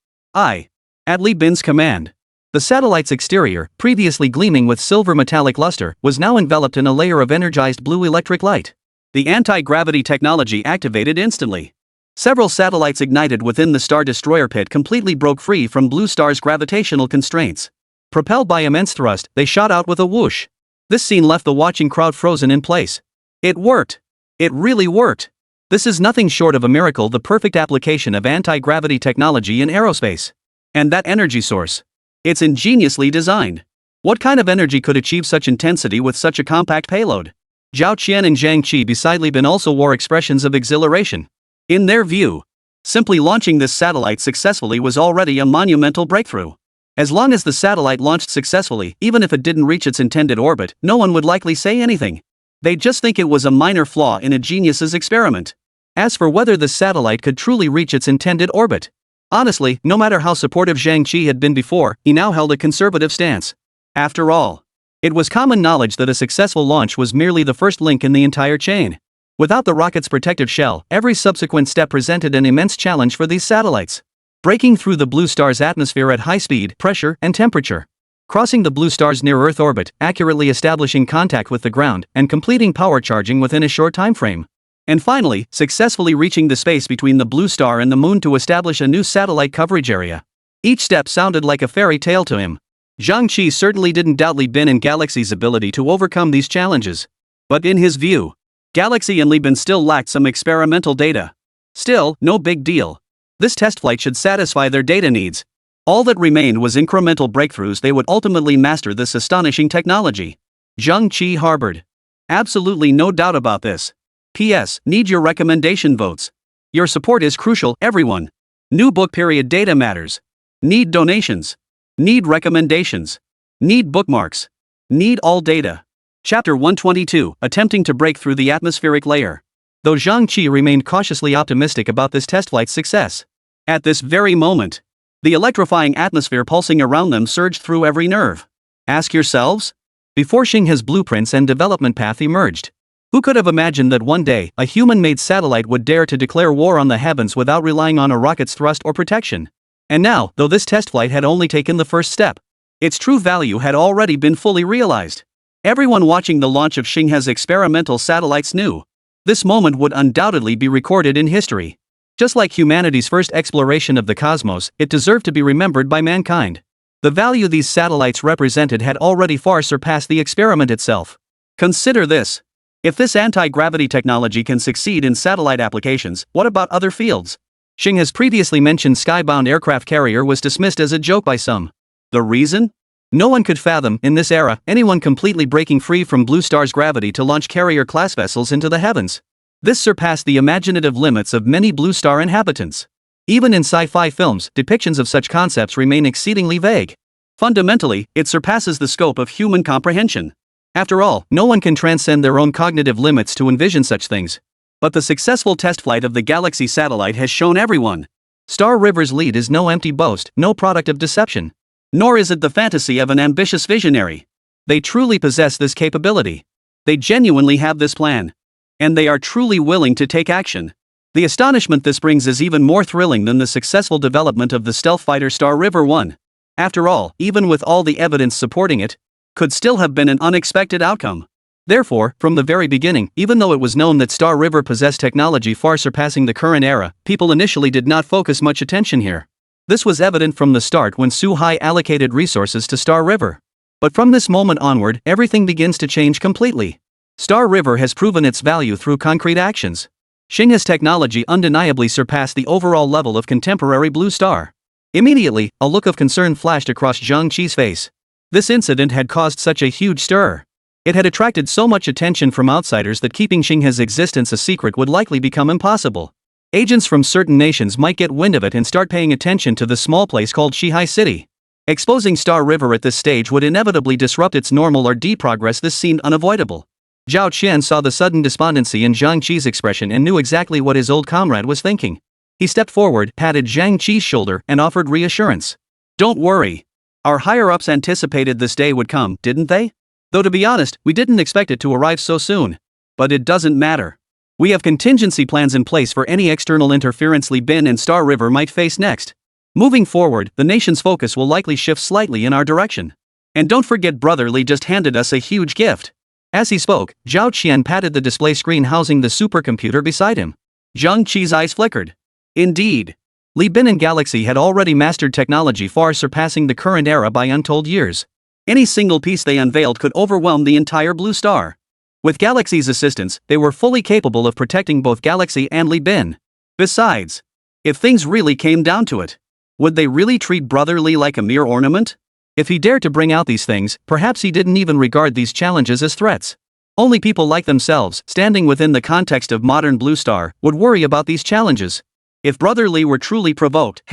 At Li Bin's command, the satellite's exterior, previously gleaming with silver metallic luster, was now enveloped in a layer of energized blue electric light. The anti-gravity technology activated instantly. Several satellites ignited within the Star Destroyer pit completely broke free from Blue Star's gravitational constraints. Propelled by immense thrust, they shot out with a whoosh. This scene left the watching crowd frozen in place. It worked. It really worked. This is nothing short of a miracle, the perfect application of anti-gravity technology in aerospace. And that energy source. It's ingeniously designed. What kind of energy could achieve such intensity with such a compact payload? Zhao Qian and Zhang Qi beside Li Bin also wore expressions of exhilaration. In their view, simply launching this satellite successfully was already a monumental breakthrough. As long as the satellite launched successfully, even if it didn't reach its intended orbit, no one would likely say anything. They'd just think it was a minor flaw in a genius's experiment. As for whether the satellite could truly reach its intended orbit, honestly, no matter how supportive Zhang Qi had been before, he now held a conservative stance. After all, it was common knowledge that a successful launch was merely the first link in the entire chain. Without the rocket's protective shell, every subsequent step presented an immense challenge for these satellites. Breaking through the Blue Star's atmosphere at high speed, pressure, and temperature. Crossing the Blue Star's near-Earth orbit, accurately establishing contact with the ground, and completing power charging within a short time frame. And finally, successfully reaching the space between the Blue Star and the Moon to establish a new satellite coverage area. Each step sounded like a fairy tale to him. Zhang Qi certainly didn't doubt Li Bin and Galaxy's ability to overcome these challenges. But in his view, Galaxy and Li Bin still lacked some experimental data. Still, no big deal. This test flight should satisfy their data needs. All that remained was incremental breakthroughs. They would ultimately master this astonishing technology. Zhang Qi harbored. Absolutely no doubt about this. P.S. Need your recommendation votes. Your support is crucial, everyone. New book period data matters. Need donations. Need recommendations. Need bookmarks. Need all data. Chapter 122, Attempting to Break Through the Atmospheric Layer. Though Zhang Qi remained cautiously optimistic about this test flight's success. At this very moment, the electrifying atmosphere pulsing around them surged through every nerve. Ask yourselves? Before Xinghe's blueprints and development path emerged, who could have imagined that one day, a human-made satellite would dare to declare war on the heavens without relying on a rocket's thrust or protection? And now, though this test flight had only taken the first step, its true value had already been fully realized. Everyone watching the launch of Xinghe's experimental satellites knew. This moment would undoubtedly be recorded in history. Just like humanity's first exploration of the cosmos, it deserved to be remembered by mankind. The value these satellites represented had already far surpassed the experiment itself. Consider this. If this anti-gravity technology can succeed in satellite applications, what about other fields? Xinghe's previously mentioned skybound aircraft carrier was dismissed as a joke by some. The reason? No one could fathom, in this era, anyone completely breaking free from Blue Star's gravity to launch carrier-class vessels into the heavens. This surpassed the imaginative limits of many Blue Star inhabitants. Even in sci-fi films, depictions of such concepts remain exceedingly vague. Fundamentally, it surpasses the scope of human comprehension. After all, no one can transcend their own cognitive limits to envision such things. But the successful test flight of the Galaxy satellite has shown everyone. Star River's lead is no empty boast, no product of deception. Nor is it the fantasy of an ambitious visionary. They truly possess this capability. They genuinely have this plan. And they are truly willing to take action. The astonishment this brings is even more thrilling than the successful development of the stealth fighter Star River 1. After all, even with all the evidence supporting it, could still have been an unexpected outcome. Therefore, from the very beginning, even though it was known that Star River possessed technology far surpassing the current era, people initially did not focus much attention here. This was evident from the start when Su Hai allocated resources to Star River. But from this moment onward, everything begins to change completely. Star River has proven its value through concrete actions. Xinghe's technology undeniably surpassed the overall level of contemporary Blue Star. Immediately, a look of concern flashed across Zhang Qi's face. This incident had caused such a huge stir. It had attracted so much attention from outsiders that keeping Xinghe's existence a secret would likely become impossible. Agents from certain nations might get wind of it and start paying attention to the small place called Shihai City. Exposing Star River at this stage would inevitably disrupt its normal R&D progress. This seemed unavoidable. Zhao Qian saw the sudden despondency in Zhang Qi's expression and knew exactly what his old comrade was thinking. He stepped forward, patted Zhang Qi's shoulder, and offered reassurance. Don't worry. Our higher-ups anticipated this day would come, didn't they? Though to be honest, we didn't expect it to arrive so soon. But it doesn't matter. We have contingency plans in place for any external interference Li Bin and Star River might face next. Moving forward, the nation's focus will likely shift slightly in our direction. And don't forget Brother Li just handed us a huge gift. As he spoke, Zhao Qian patted the display screen housing the supercomputer beside him. Zhang Qi's eyes flickered. Indeed. Li Bin and Galaxy had already mastered technology far surpassing the current era by untold years. Any single piece they unveiled could overwhelm the entire Blue Star. With Galaxy's assistance, they were fully capable of protecting both Galaxy and Li Bin. Besides, if things really came down to it, would they really treat Brother Li like a mere ornament? If he dared to bring out these things, perhaps he didn't even regard these challenges as threats. Only people like themselves, standing within the context of modern Blue Star, would worry about these challenges. If Brother Li were truly provoked,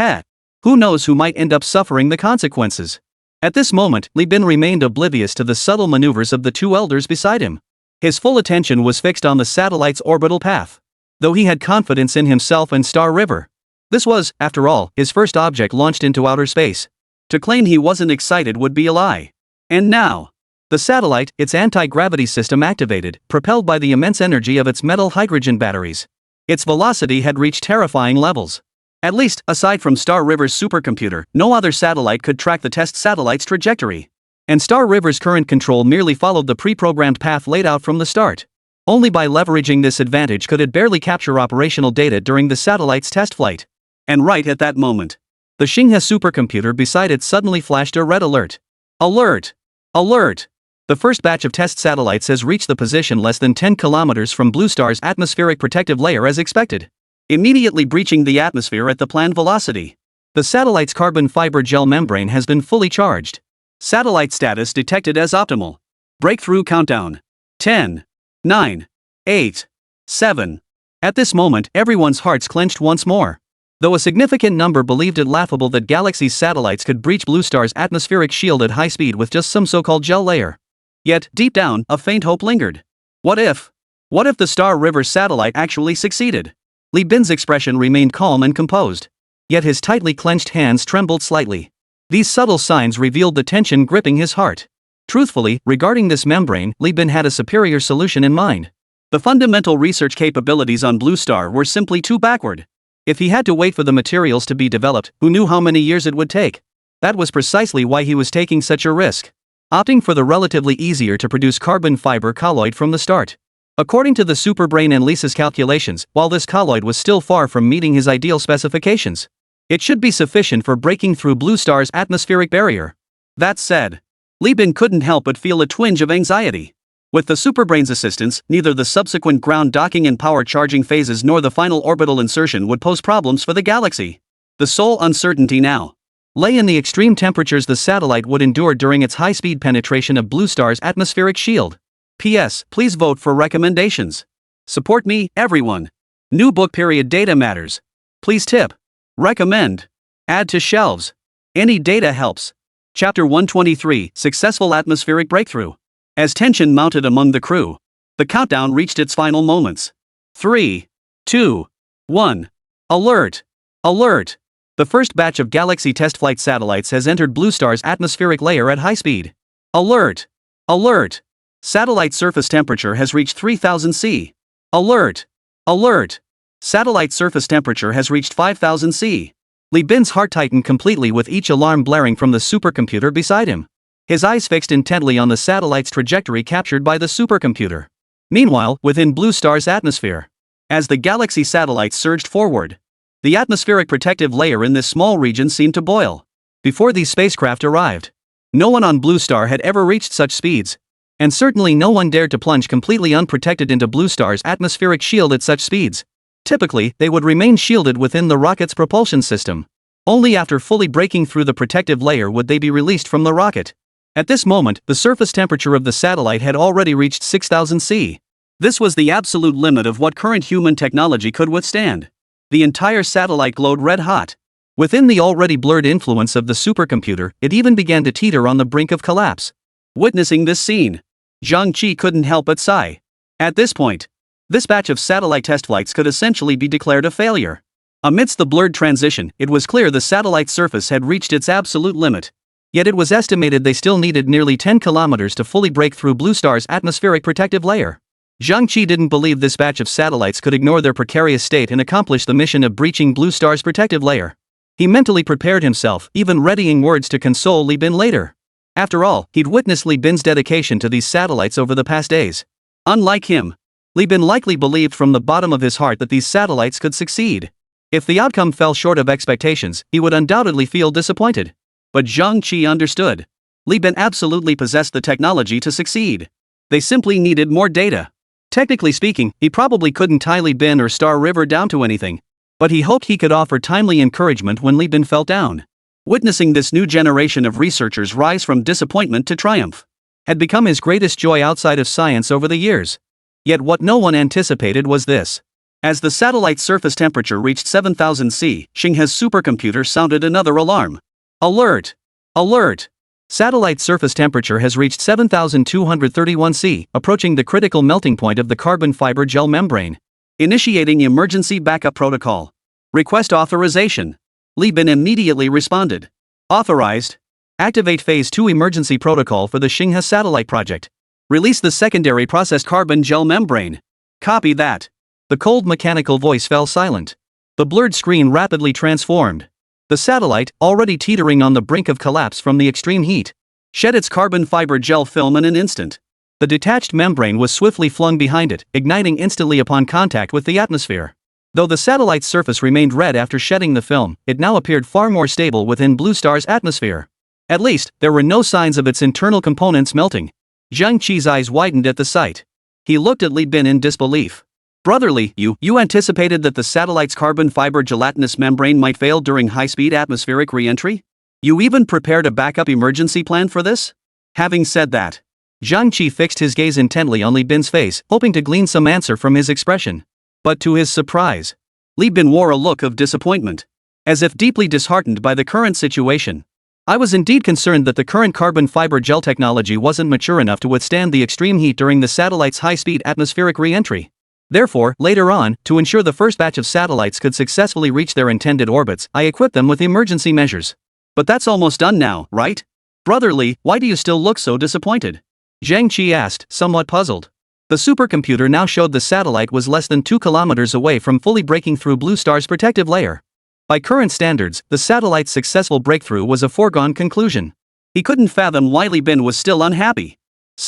who knows who might end up suffering the consequences? At this moment, Li Bin remained oblivious to the subtle maneuvers of the two elders beside him. His full attention was fixed on the satellite's orbital path. Though he had confidence in himself and Star River. This was, after all, his first object launched into outer space. To claim he wasn't excited would be a lie. And now, the satellite, its anti-gravity system activated, propelled by the immense energy of its metal hydrogen batteries. Its velocity had reached terrifying levels. At least, aside from Star River's supercomputer, no other satellite could track the test satellite's trajectory. And Star River's current control merely followed the pre-programmed path laid out from the start. Only by leveraging this advantage could it barely capture operational data during the satellite's test flight. And right at that moment, the Xinghe supercomputer beside it suddenly flashed a red alert. Alert! Alert! The first batch of test satellites has reached the position less than 10 kilometers from Blue Star's atmospheric protective layer as expected. Immediately breaching the atmosphere at the planned velocity. The satellite's carbon fiber gel membrane has been fully charged. Satellite status detected as optimal. Breakthrough countdown. 10, 9, 8, 7. At this moment, everyone's hearts clenched once more. Though a significant number believed it laughable that Galaxy's satellites could breach Blue Star's atmospheric shield at high speed with just some so-called gel layer. Yet, deep down, a faint hope lingered. What if the Star River satellite actually succeeded? Li Bin's expression remained calm and composed. Yet his tightly clenched hands trembled slightly. These subtle signs revealed the tension gripping his heart. Truthfully, regarding this membrane, Li Bin had a superior solution in mind. The fundamental research capabilities on Blue Star were simply too backward. If he had to wait for the materials to be developed, who knew how many years it would take? That was precisely why he was taking such a risk. Opting for the relatively easier to produce carbon fiber colloid from the start. According to the Superbrain and Lisa's calculations, while this colloid was still far from meeting his ideal specifications, it should be sufficient for breaking through Blue Star's atmospheric barrier. That said, Li Bin couldn't help but feel a twinge of anxiety. With the Superbrain's assistance, neither the subsequent ground docking and power charging phases nor the final orbital insertion would pose problems for the Galaxy. The sole uncertainty now lay in the extreme temperatures the satellite would endure during its high-speed penetration of Blue Star's atmospheric shield. P.S. Please vote for recommendations. Support me, everyone. New book period data matters. Please tip. Recommend. Add to shelves. Any data helps. Chapter 123, Successful Atmospheric Breakthrough. As tension mounted among the crew, the countdown reached its final moments. 3, 2, 1. Alert! Alert! The first batch of Galaxy test flight satellites has entered Blue Star's atmospheric layer at high speed. Alert! Alert! Satellite surface temperature has reached 3000 C. Alert! Alert! Satellite surface temperature has reached 5000 C. Li Bin's heart tightened completely with each alarm blaring from the supercomputer beside him. His eyes fixed intently on the satellite's trajectory captured by the supercomputer. Meanwhile, within Blue Star's atmosphere, as the Galaxy satellites surged forward, the atmospheric protective layer in this small region seemed to boil. Before these spacecraft arrived, no one on Blue Star had ever reached such speeds. And certainly no one dared to plunge completely unprotected into Blue Star's atmospheric shield at such speeds. Typically, they would remain shielded within the rocket's propulsion system. Only after fully breaking through the protective layer would they be released from the rocket. At this moment, the surface temperature of the satellite had already reached 6000 C. This was the absolute limit of what current human technology could withstand. The entire satellite glowed red hot. Within the already blurred influence of the supercomputer, it even began to teeter on the brink of collapse. Witnessing this scene, Zhang Qi couldn't help but sigh. At this point, this batch of satellite test flights could essentially be declared a failure. Amidst the blurred transition, it was clear the satellite's surface had reached its absolute limit. Yet it was estimated they still needed nearly 10 kilometers to fully break through Blue Star's atmospheric protective layer. Zhang Qi didn't believe this batch of satellites could ignore their precarious state and accomplish the mission of breaching Blue Star's protective layer. He mentally prepared himself, even readying words to console Li Bin later. After all, he'd witnessed Li Bin's dedication to these satellites over the past days. Unlike him, Li Bin likely believed from the bottom of his heart that these satellites could succeed. If the outcome fell short of expectations, he would undoubtedly feel disappointed. But Zhang Qi understood. Li Bin absolutely possessed the technology to succeed. They simply needed more data. Technically speaking, he probably couldn't tie Li Bin or Star River down to anything. But he hoped he could offer timely encouragement when Li Bin felt down. Witnessing this new generation of researchers rise from disappointment to triumph had become his greatest joy outside of science over the years. Yet what no one anticipated was this. As the satellite's surface temperature reached 7,000 C, Xinghe's supercomputer sounded another alarm. Alert! Alert! Satellite surface temperature has reached 7,231 C, approaching the critical melting point of the carbon fiber gel membrane. Initiating emergency backup protocol. Request authorization. Li Bin immediately responded. Authorized. Activate Phase 2 emergency protocol for the Xinghe satellite project. Release the secondary processed carbon gel membrane. Copy that. The cold mechanical voice fell silent. The blurred screen rapidly transformed. The satellite, already teetering on the brink of collapse from the extreme heat, shed its carbon fiber gel film in an instant. The detached membrane was swiftly flung behind it, igniting instantly upon contact with the atmosphere. Though the satellite's surface remained red after shedding the film, it now appeared far more stable within Blue Star's atmosphere. At least, there were no signs of its internal components melting. Zhang Qi's eyes widened at the sight. He looked at Li Bin in disbelief. Brotherly, you anticipated that the satellite's carbon fiber gelatinous membrane might fail during high-speed atmospheric re-entry? You even prepared a backup emergency plan for this? Having said that, Zhang Qi fixed his gaze intently on Li Bin's face, hoping to glean some answer from his expression. But to his surprise, Li Bin wore a look of disappointment. As if deeply disheartened by the current situation. I was indeed concerned that the current carbon fiber gel technology wasn't mature enough to withstand the extreme heat during the satellite's high-speed atmospheric re-entry. Therefore, later on, to ensure the first batch of satellites could successfully reach their intended orbits, I equipped them with emergency measures. But that's almost done now, right? Brotherly, why do you still look so disappointed? Zhang Qi asked, somewhat puzzled. The supercomputer now showed the satellite was less than 2 kilometers away from fully breaking through Blue Star's protective layer. By current standards, the satellite's successful breakthrough was a foregone conclusion. He couldn't fathom why Li Bin was still unhappy.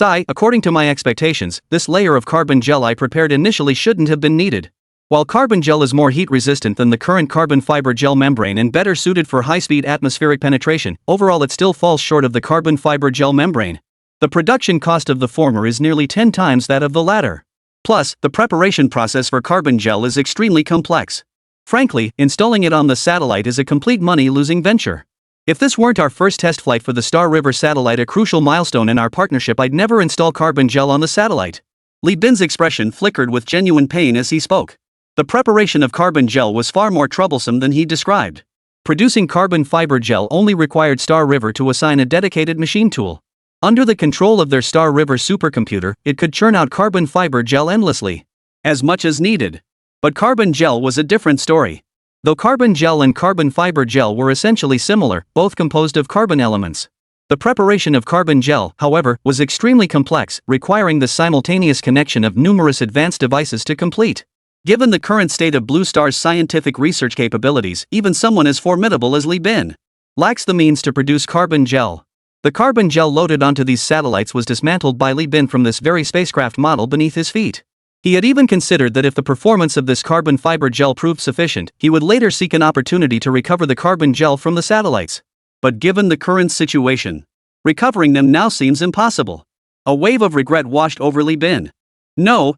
According to my expectations, this layer of carbon gel I prepared initially shouldn't have been needed. While carbon gel is more heat-resistant than the current carbon fiber gel membrane and better suited for high-speed atmospheric penetration, overall it still falls short of the carbon fiber gel membrane. The production cost of the former is nearly 10 times that of the latter. Plus, the preparation process for carbon gel is extremely complex. Frankly, installing it on the satellite is a complete money-losing venture. If this weren't our first test flight for the Star River satellite, a crucial milestone in our partnership, I'd never install carbon gel on the satellite. Li Bin's expression flickered with genuine pain as he spoke. The preparation of carbon gel was far more troublesome than he described. Producing carbon fiber gel only required Star River to assign a dedicated machine tool. Under the control of their Star River supercomputer, it could churn out carbon fiber gel endlessly. As much as needed. But carbon gel was a different story. Though carbon gel and carbon fiber gel were essentially similar, both composed of carbon elements. The preparation of carbon gel, however, was extremely complex, requiring the simultaneous connection of numerous advanced devices to complete. Given the current state of Blue Star's scientific research capabilities, even someone as formidable as Li Bin lacks the means to produce carbon gel. The carbon gel loaded onto these satellites was dismantled by Li Bin from this very spacecraft model beneath his feet. He had even considered that if the performance of this carbon fiber gel proved sufficient, he would later seek an opportunity to recover the carbon gel from the satellites. But given the current situation, recovering them now seems impossible. A wave of regret washed over Li Bin. No.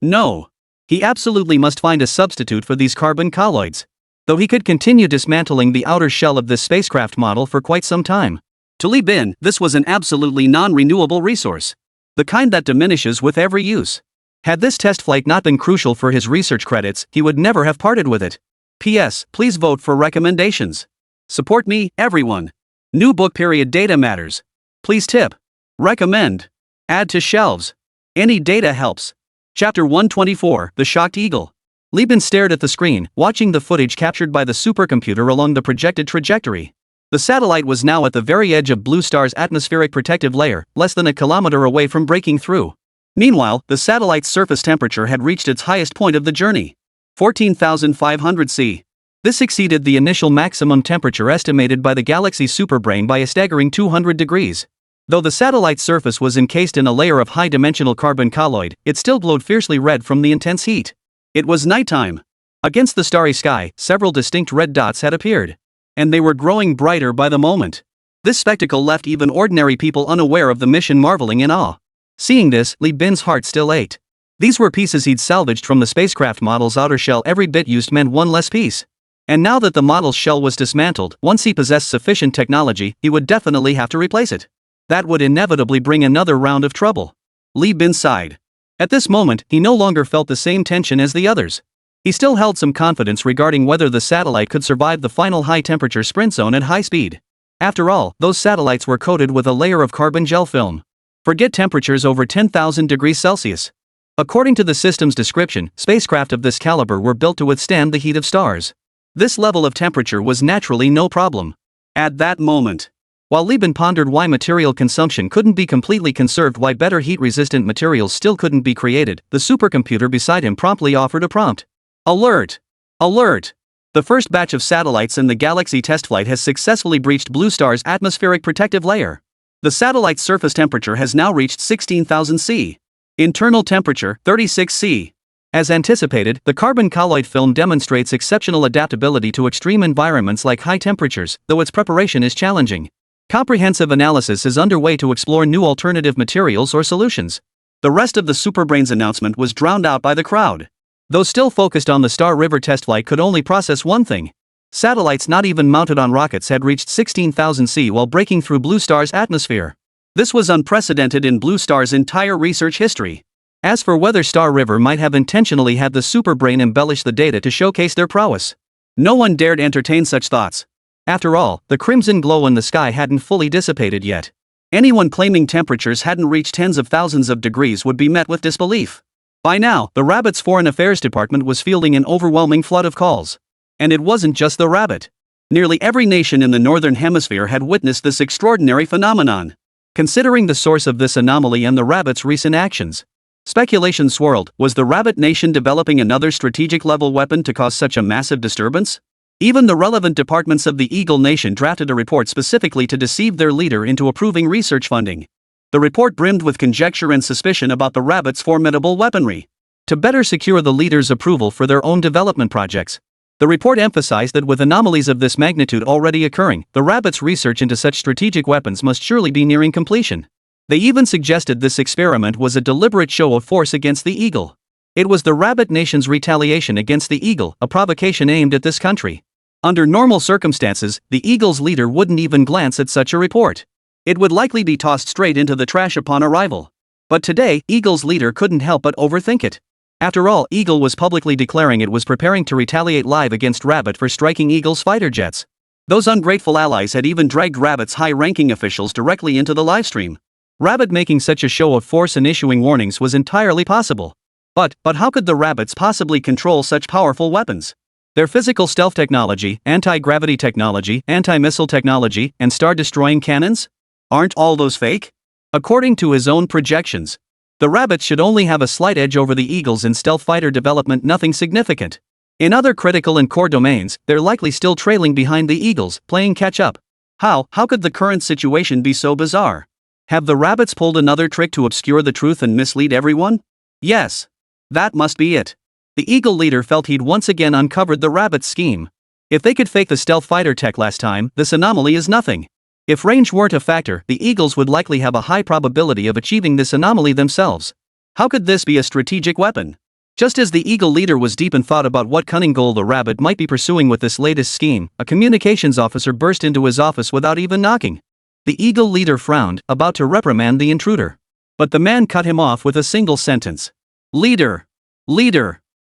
He absolutely must find a substitute for these carbon colloids. Though he could continue dismantling the outer shell of this spacecraft model for quite some time. To Li Bin, this was an absolutely non-renewable resource. The kind that diminishes with every use. Had this test flight not been crucial for his research credits, he would never have parted with it. P.S. Please vote for recommendations. Support me, everyone. New book period data matters. Please tip. Recommend. Add to shelves. Any data helps. Chapter 124, The Shocked Eagle. Li Bin stared at the screen, watching the footage captured by the supercomputer along the projected trajectory. The satellite was now at the very edge of Blue Star's atmospheric protective layer, less than a kilometer away from breaking through. Meanwhile, the satellite's surface temperature had reached its highest point of the journey. 14,500 C. This exceeded the initial maximum temperature estimated by the galaxy's superbrain by a staggering 200 degrees. Though the satellite's surface was encased in a layer of high-dimensional carbon colloid, it still glowed fiercely red from the intense heat. It was nighttime. Against the starry sky, several distinct red dots had appeared. And they were growing brighter by the moment. This spectacle left even ordinary people unaware of the mission marveling in awe. Seeing this, Li Bin's heart still ached. These were pieces he'd salvaged from the spacecraft model's outer shell. Every bit used meant one less piece. And now that the model's shell was dismantled, once he possessed sufficient technology, he would definitely have to replace it. That would inevitably bring another round of trouble. Li Bin sighed. At this moment, he no longer felt the same tension as the others. He still held some confidence regarding whether the satellite could survive the final high-temperature sprint zone at high speed. After all, those satellites were coated with a layer of carbon gel film. Forget temperatures over 10,000 degrees Celsius. According to the system's description, spacecraft of this caliber were built to withstand the heat of stars. This level of temperature was naturally no problem. At that moment, while Li Bin pondered why material consumption couldn't be completely conserved, why better heat-resistant materials still couldn't be created, the supercomputer beside him promptly offered a prompt. Alert! Alert! The first batch of satellites in the Galaxy test flight has successfully breached Blue Star's atmospheric protective layer. The satellite's surface temperature has now reached 16,000 C. Internal temperature, 36 C. As anticipated, the carbon colloid film demonstrates exceptional adaptability to extreme environments like high temperatures, though its preparation is challenging. Comprehensive analysis is underway to explore new alternative materials or solutions. The rest of the Superbrain's announcement was drowned out by the crowd. Those still focused on the Star River test flight could only process one thing. Satellites not even mounted on rockets had reached 16,000 C while breaking through Blue Star's atmosphere. This was unprecedented in Blue Star's entire research history. As for whether Star River might have intentionally had the Superbrain embellish the data to showcase their prowess, no one dared entertain such thoughts. After all, the crimson glow in the sky hadn't fully dissipated yet. Anyone claiming temperatures hadn't reached tens of thousands of degrees would be met with disbelief. By now, the Rabbit's Foreign Affairs Department was fielding an overwhelming flood of calls. And it wasn't just the Rabbit. Nearly every nation in the Northern Hemisphere had witnessed this extraordinary phenomenon. Considering the source of this anomaly and the Rabbit's recent actions, speculation swirled. Was the Rabbit nation developing another strategic-level weapon to cause such a massive disturbance? Even the relevant departments of the Eagle Nation drafted a report specifically to deceive their leader into approving research funding. The report brimmed with conjecture and suspicion about the Rabbit's formidable weaponry. To better secure the leader's approval for their own development projects, the report emphasized that with anomalies of this magnitude already occurring, the Rabbit's research into such strategic weapons must surely be nearing completion. They even suggested this experiment was a deliberate show of force against the Eagle. It was the Rabbit Nation's retaliation against the Eagle, a provocation aimed at this country. Under normal circumstances, the Eagle's leader wouldn't even glance at such a report. It would likely be tossed straight into the trash upon arrival. But today, Eagle's leader couldn't help but overthink it. After all, Eagle was publicly declaring it was preparing to retaliate live against Rabbit for striking Eagle's fighter jets. Those ungrateful allies had even dragged Rabbit's high-ranking officials directly into the livestream. Rabbit making such a show of force and issuing warnings was entirely possible. But how could the Rabbits possibly control such powerful weapons? Their physical stealth technology, anti-gravity technology, anti-missile technology, and star-destroying cannons? Aren't all those fake? According to his own projections, the Rabbits should only have a slight edge over the Eagles in stealth fighter development, nothing significant. In other critical and core domains, they're likely still trailing behind the Eagles, playing catch-up. How could the current situation be so bizarre? Have the Rabbits pulled another trick to obscure the truth and mislead everyone? Yes. That must be it. The Eagle leader felt he'd once again uncovered the Rabbits' scheme. If they could fake the stealth fighter tech last time, this anomaly is nothing. If range weren't a factor, the Eagles would likely have a high probability of achieving this anomaly themselves. How could this be a strategic weapon? Just as the Eagle leader was deep in thought about what cunning goal the Rabbit might be pursuing with this latest scheme, a communications officer burst into his office without even knocking. The Eagle leader frowned, about to reprimand the intruder. But the man cut him off with a single sentence. Leader!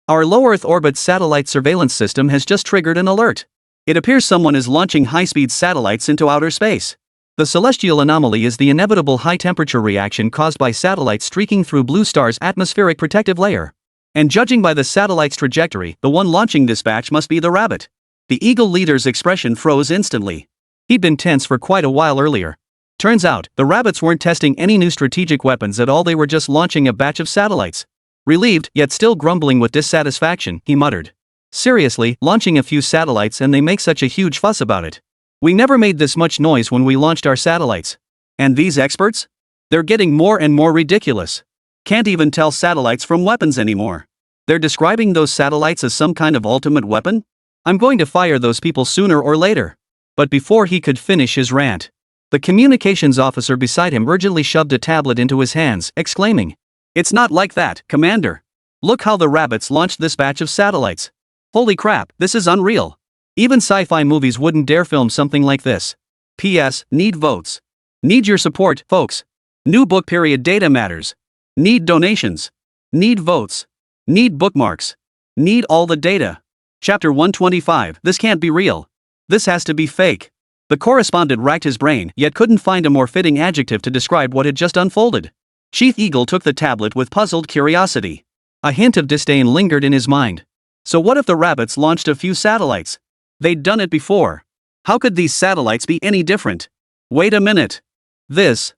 Our low Earth orbit satellite surveillance system has just triggered an alert. It appears someone is launching high-speed satellites into outer space. The celestial anomaly is the inevitable high-temperature reaction caused by satellites streaking through Blue Star's atmospheric protective layer. And judging by the satellite's trajectory, the one launching this batch must be the Rabbit. The Eagle leader's expression froze instantly. He'd been tense for quite a while earlier. Turns out, the Rabbits weren't testing any new strategic weapons at all, they were just launching a batch of satellites. Relieved, yet still grumbling with dissatisfaction, he muttered. Seriously, launching a few satellites and they make such a huge fuss about it. We never made this much noise when we launched our satellites. And these experts? They're getting more and more ridiculous. Can't even tell satellites from weapons anymore. They're describing those satellites as some kind of ultimate weapon? I'm going to fire those people sooner or later. But before he could finish his rant, the communications officer beside him urgently shoved a tablet into his hands, exclaiming, "It's not like that, Commander. Look how the rabbits launched this batch of satellites. Holy crap, this is unreal. Even sci-fi movies wouldn't dare film something like this. P.S. Need votes. Need your support, folks. New book period data matters. Need donations. Need votes. Need bookmarks. Need all the data. Chapter 125. This can't be real. This has to be fake." The correspondent racked his brain, yet couldn't find a more fitting adjective to describe what had just unfolded. Chief Eagle took the tablet with puzzled curiosity. A hint of disdain lingered in his mind. So what if the rabbits launched a few satellites? They'd done it before. How could these satellites be any different? Wait a minute. This.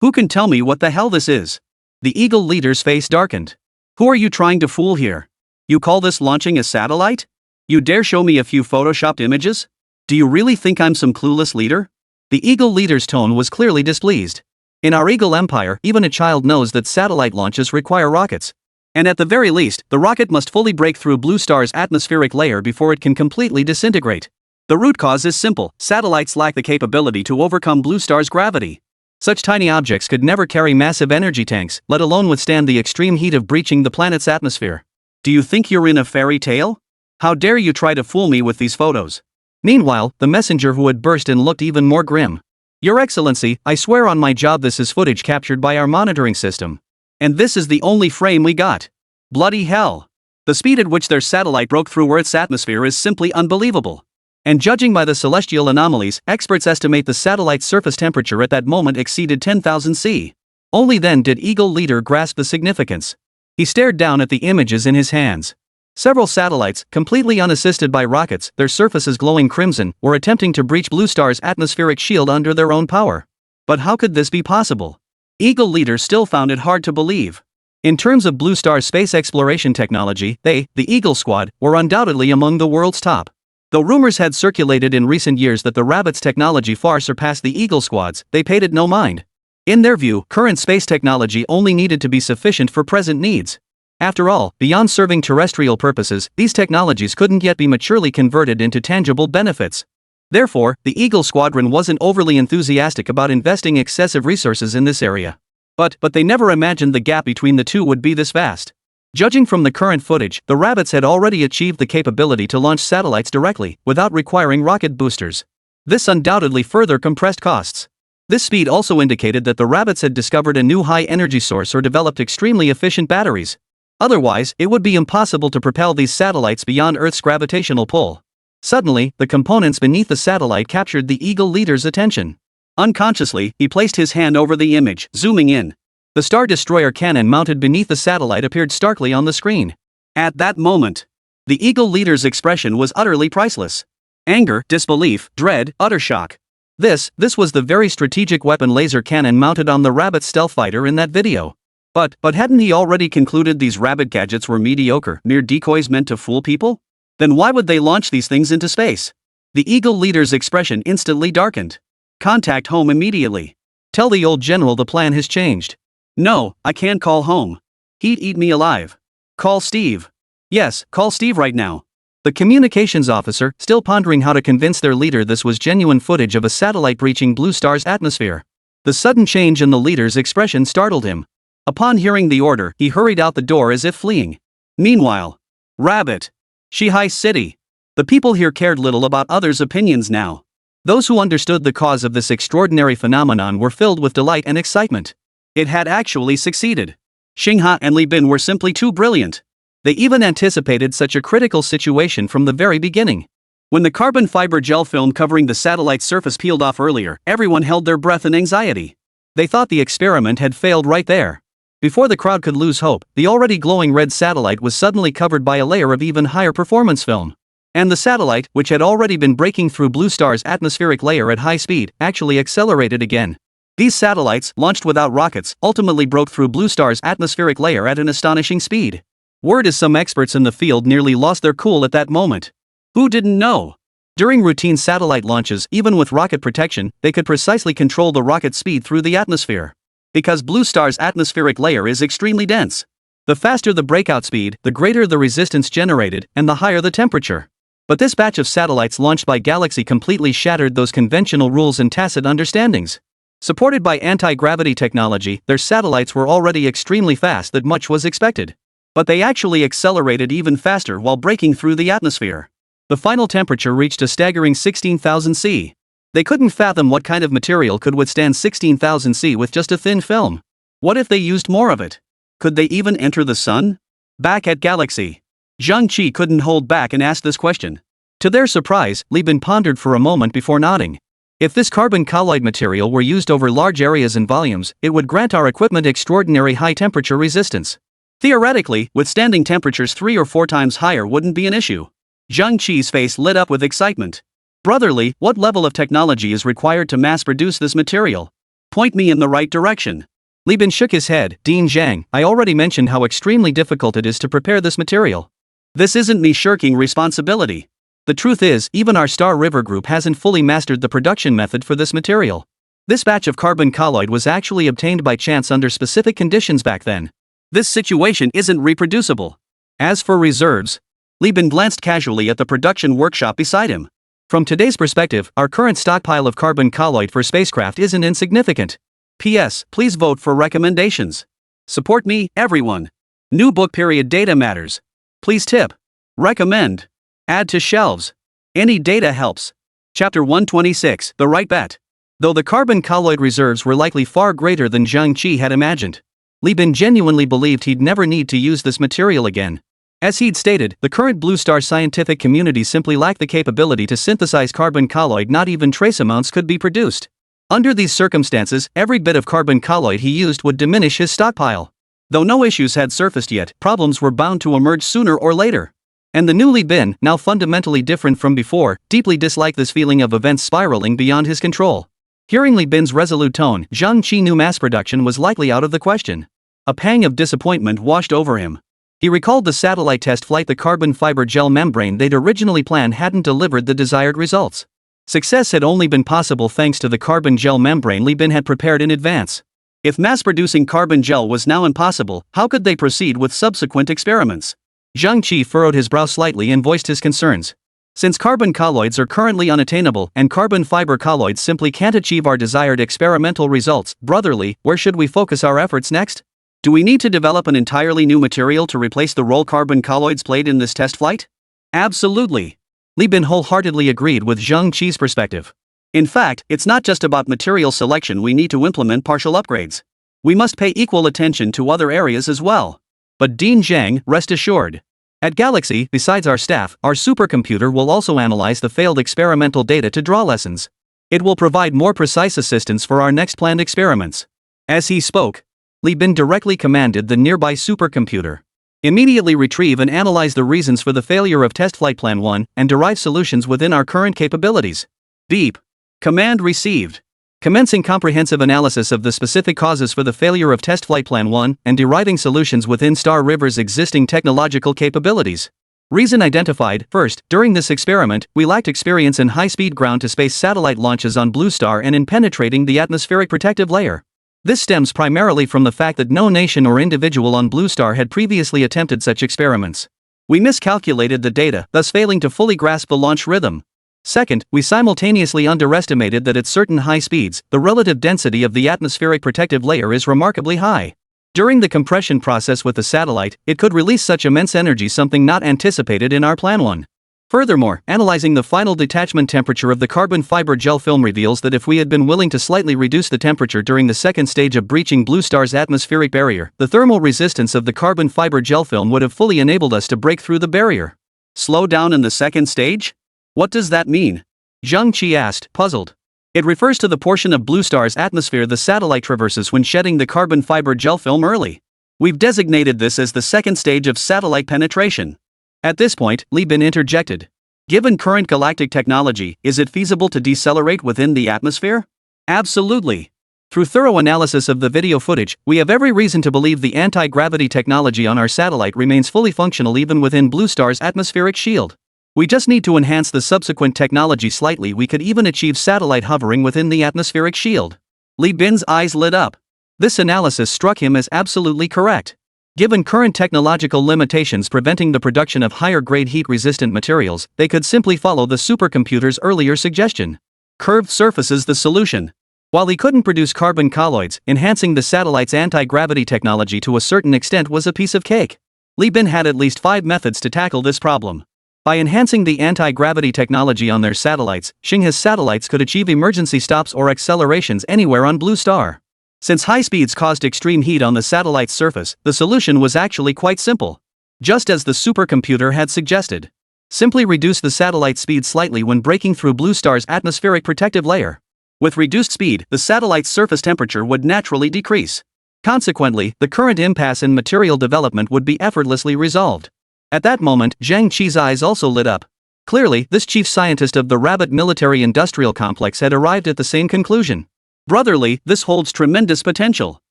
Who can tell me what the hell this is? The Eagle leader's face darkened. Who are you trying to fool here? You call this launching a satellite? You dare show me a few photoshopped images? Do you really think I'm some clueless leader? The Eagle leader's tone was clearly displeased. In our Eagle Empire, even a child knows that satellite launches require rockets. And at the very least, the rocket must fully break through Blue Star's atmospheric layer before it can completely disintegrate. The root cause is simple: satellites lack the capability to overcome Blue Star's gravity. Such tiny objects could never carry massive energy tanks, let alone withstand the extreme heat of breaching the planet's atmosphere. Do you think you're in a fairy tale? How dare you try to fool me with these photos? Meanwhile, the messenger who had burst in looked even more grim. Your Excellency, I swear on my job this is footage captured by our monitoring system. And this is the only frame we got. Bloody hell. The speed at which their satellite broke through Earth's atmosphere is simply unbelievable. And judging by the celestial anomalies, experts estimate the satellite's surface temperature at that moment exceeded 10,000 C. Only then did Eagle Leader grasp the significance. He stared down at the images in his hands. Several satellites, completely unassisted by rockets, their surfaces glowing crimson, were attempting to breach Blue Star's atmospheric shield under their own power. But how could this be possible? Eagle Leader still found it hard to believe. In terms of Blue Star's space exploration technology, they, the Eagle Squad, were undoubtedly among the world's top. Though rumors had circulated in recent years that the Rabbit's technology far surpassed the Eagle Squad's, they paid it no mind. In their view, current space technology only needed to be sufficient for present needs. After all, beyond serving terrestrial purposes, these technologies couldn't yet be maturely converted into tangible benefits. Therefore, the Eagle Squadron wasn't overly enthusiastic about investing excessive resources in this area. But they never imagined the gap between the two would be this vast. Judging from the current footage, the Rabbits had already achieved the capability to launch satellites directly, without requiring rocket boosters. This undoubtedly further compressed costs. This speed also indicated that the Rabbits had discovered a new high-energy source or developed extremely efficient batteries. Otherwise, it would be impossible to propel these satellites beyond Earth's gravitational pull. Suddenly, the components beneath the satellite captured the Eagle Leader's attention. Unconsciously, he placed his hand over the image, zooming in. The Star Destroyer cannon mounted beneath the satellite appeared starkly on the screen. At that moment, the Eagle Leader's expression was utterly priceless. Anger, disbelief, dread, utter shock. This was the very strategic weapon laser cannon mounted on the Rabbit stealth fighter in that video. But hadn't he already concluded these Rabbit gadgets were mediocre, mere decoys meant to fool people? Then why would they launch these things into space? The Eagle Leader's expression instantly darkened. Contact home immediately. Tell the old general the plan has changed. No, I can't call home. He'd eat me alive. Call Steve. Yes, call Steve right now. The communications officer, still pondering how to convince their leader this was genuine footage of a satellite breaching Blue Star's atmosphere. The sudden change in the leader's expression startled him. Upon hearing the order, he hurried out the door as if fleeing. Meanwhile, Rabbit. Shihai City. The people here cared little about others' opinions now. Those who understood the cause of this extraordinary phenomenon were filled with delight and excitement. It had actually succeeded. Xingha and Li Bin were simply too brilliant. They even anticipated such a critical situation from the very beginning. When the carbon fiber gel film covering the satellite's surface peeled off earlier, everyone held their breath in anxiety. They thought the experiment had failed right there. Before the crowd could lose hope, the already glowing red satellite was suddenly covered by a layer of even higher performance film. And the satellite, which had already been breaking through Blue Star's atmospheric layer at high speed, actually accelerated again. These satellites, launched without rockets, ultimately broke through Blue Star's atmospheric layer at an astonishing speed. Word is some experts in the field nearly lost their cool at that moment. Who didn't know? During routine satellite launches, even with rocket protection, they could precisely control the rocket's speed through the atmosphere. Because Blue Star's atmospheric layer is extremely dense. The faster the breakout speed, the greater the resistance generated, and the higher the temperature. But this batch of satellites launched by Galaxy completely shattered those conventional rules and tacit understandings. Supported by anti-gravity technology, their satellites were already extremely fast that much was expected. But they actually accelerated even faster while breaking through the atmosphere. The final temperature reached a staggering 16,000 C. They couldn't fathom what kind of material could withstand 16,000 C with just a thin film. What if they used more of it? Could they even enter the sun? Back at Galaxy, Zhang Qi couldn't hold back and asked this question. To their surprise, Li Bin pondered for a moment before nodding. If this carbon colloid material were used over large areas and volumes, it would grant our equipment extraordinary high temperature resistance. Theoretically, withstanding temperatures 3 or 4 times higher wouldn't be an issue. Zhang Qi's face lit up with excitement. Brotherly, what level of technology is required to mass-produce this material? Point me in the right direction. Li Bin shook his head. Dean Zhang, I already mentioned how extremely difficult it is to prepare this material. This isn't me shirking responsibility. The truth is, even our Star River group hasn't fully mastered the production method for this material. This batch of carbon colloid was actually obtained by chance under specific conditions back then. This situation isn't reproducible. As for reserves, Li Bin glanced casually at the production workshop beside him. From today's perspective, our current stockpile of carbon colloid for spacecraft isn't insignificant. P.S. Please vote for recommendations. Support me, everyone. New book period data matters. Please tip. Recommend. Add to shelves. Any data helps. Chapter 126, The Right Bet. Though the carbon colloid reserves were likely far greater than Zhang Qi had imagined, Li Bin genuinely believed he'd never need to use this material again. As he'd stated, the current Blue Star scientific community simply lacked the capability to synthesize carbon colloid. Not even trace amounts could be produced. Under these circumstances, every bit of carbon colloid he used would diminish his stockpile. Though no issues had surfaced yet, problems were bound to emerge sooner or later. And the new Li Bin, now fundamentally different from before, deeply disliked this feeling of events spiraling beyond his control. Hearing Li Bin's resolute tone, Zhang Qi knew mass production was likely out of the question. A pang of disappointment washed over him. He recalled the satellite test flight. The carbon fiber gel membrane they'd originally planned hadn't delivered the desired results. Success had only been possible thanks to the carbon gel membrane Li Bin had prepared in advance. If mass-producing carbon gel was now impossible, how could they proceed with subsequent experiments? Zhang Qi furrowed his brow slightly and voiced his concerns. Since carbon colloids are currently unattainable and carbon fiber colloids simply can't achieve our desired experimental results, brotherly, where should we focus our efforts next? Do we need to develop an entirely new material to replace the role carbon colloids played in this test flight? Absolutely. Li Bin wholeheartedly agreed with Zhang Qi's perspective. In fact, it's not just about material selection. We need to implement partial upgrades. We must pay equal attention to other areas as well. But Dean Zhang, rest assured. At Galaxy, besides our staff, our supercomputer will also analyze the failed experimental data to draw lessons. It will provide more precise assistance for our next planned experiments. As he spoke, Li Bin directly commanded the nearby supercomputer. Immediately retrieve and analyze the reasons for the failure of Test Flight Plan 1 and derive solutions within our current capabilities. Beep. Command received. Commencing comprehensive analysis of the specific causes for the failure of Test Flight Plan 1 and deriving solutions within Star River's existing technological capabilities. Reason identified. First, during this experiment, we lacked experience in high-speed ground-to-space satellite launches on Blue Star and in penetrating the atmospheric protective layer. This stems primarily from the fact that no nation or individual on Blue Star had previously attempted such experiments. We miscalculated the data, thus failing to fully grasp the launch rhythm. Second, we simultaneously underestimated that at certain high speeds, the relative density of the atmospheric protective layer is remarkably high. During the compression process with the satellite, it could release such immense energy, something not anticipated in our Plan 1. Furthermore, analyzing the final detachment temperature of the carbon fiber gel film reveals that if we had been willing to slightly reduce the temperature during the second stage of breaching Blue Star's atmospheric barrier, the thermal resistance of the carbon fiber gel film would have fully enabled us to break through the barrier. Slow down in the second stage? What does that mean? Zhang Qi asked, puzzled. It refers to the portion of Blue Star's atmosphere the satellite traverses when shedding the carbon fiber gel film early. We've designated this as the second stage of satellite penetration. At this point, Li Bin interjected. Given current galactic technology, is it feasible to decelerate within the atmosphere? Absolutely. Through thorough analysis of the video footage, we have every reason to believe the anti-gravity technology on our satellite remains fully functional even within Blue Star's atmospheric shield. We just need to enhance the subsequent technology slightly. We could even achieve satellite hovering within the atmospheric shield. Li Bin's eyes lit up. This analysis struck him as absolutely correct. Given current technological limitations preventing the production of higher-grade heat-resistant materials, they could simply follow the supercomputer's earlier suggestion. Curved surfaces the solution. While he couldn't produce carbon colloids, enhancing the satellite's anti-gravity technology to a certain extent was a piece of cake. Li Bin had at least 5 methods to tackle this problem. By enhancing the anti-gravity technology on their satellites, Xinghe's satellites could achieve emergency stops or accelerations anywhere on Blue Star. Since high speeds caused extreme heat on the satellite's surface, the solution was actually quite simple. Just as the supercomputer had suggested. Simply reduce the satellite speed slightly when breaking through Blue Star's atmospheric protective layer. With reduced speed, the satellite's surface temperature would naturally decrease. Consequently, the current impasse in material development would be effortlessly resolved. At that moment, Zhang Qi's eyes also lit up. Clearly, this chief scientist of the Rabbit military-industrial complex had arrived at the same conclusion. Brotherly, this holds tremendous potential.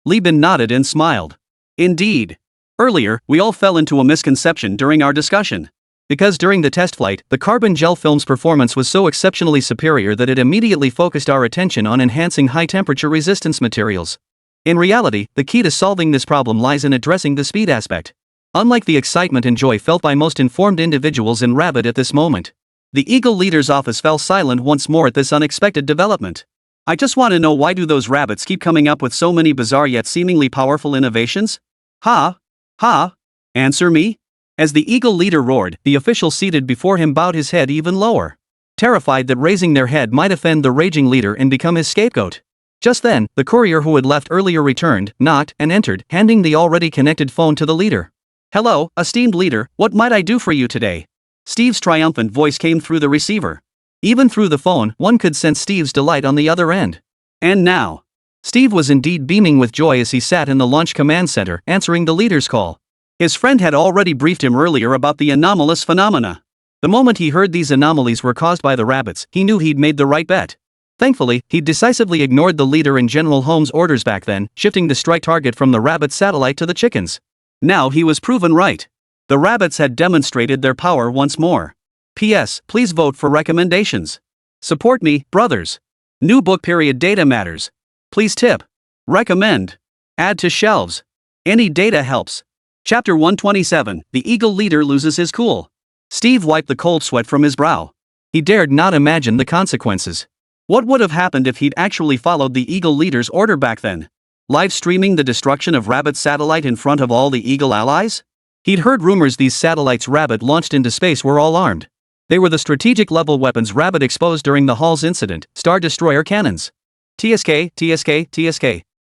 Li Bin nodded and smiled. Indeed. Earlier, we all fell into a misconception during our discussion. Because during the test flight, the carbon gel film's performance was so exceptionally superior that it immediately focused our attention on enhancing high-temperature resistance materials. In reality, the key to solving this problem lies in addressing the speed aspect. Unlike the excitement and joy felt by most informed individuals in Rabbit at this moment, the Eagle leader's office fell silent once more at this unexpected development. I just want to know, why do those rabbits keep coming up with so many bizarre yet seemingly powerful innovations? Ha! Ha! Answer me? As the Eagle leader roared, the official seated before him bowed his head even lower, terrified that raising their head might offend the raging leader and become his scapegoat. Just then, the courier who had left earlier returned, knocked, and entered, handing the already connected phone to the leader. Hello, esteemed leader, what might I do for you today? Steve's triumphant voice came through the receiver. Even through the phone, one could sense Steve's delight on the other end. And now, Steve was indeed beaming with joy as he sat in the launch command center, answering the leader's call. His friend had already briefed him earlier about the anomalous phenomena. The moment he heard these anomalies were caused by the rabbits, he knew he'd made the right bet. Thankfully, he'd decisively ignored the leader and General Holmes' orders back then, shifting the strike target from the rabbit satellite to the chickens. Now he was proven right. The rabbits had demonstrated their power once more. P.S. Please vote for recommendations. Support me, brothers. New book period data matters. Please tip. Recommend. Add to shelves. Any data helps. Chapter 127, The Eagle Leader Loses His Cool. Steve wiped the cold sweat from his brow. He dared not imagine the consequences. What would have happened if he'd actually followed the Eagle Leader's order back then? Live streaming the destruction of Rabbit's satellite in front of all the Eagle allies? He'd heard rumors these satellites Rabbit launched into space were all armed. They were the strategic-level weapons Rabbit exposed during the Hall's incident, Star Destroyer cannons. TSK.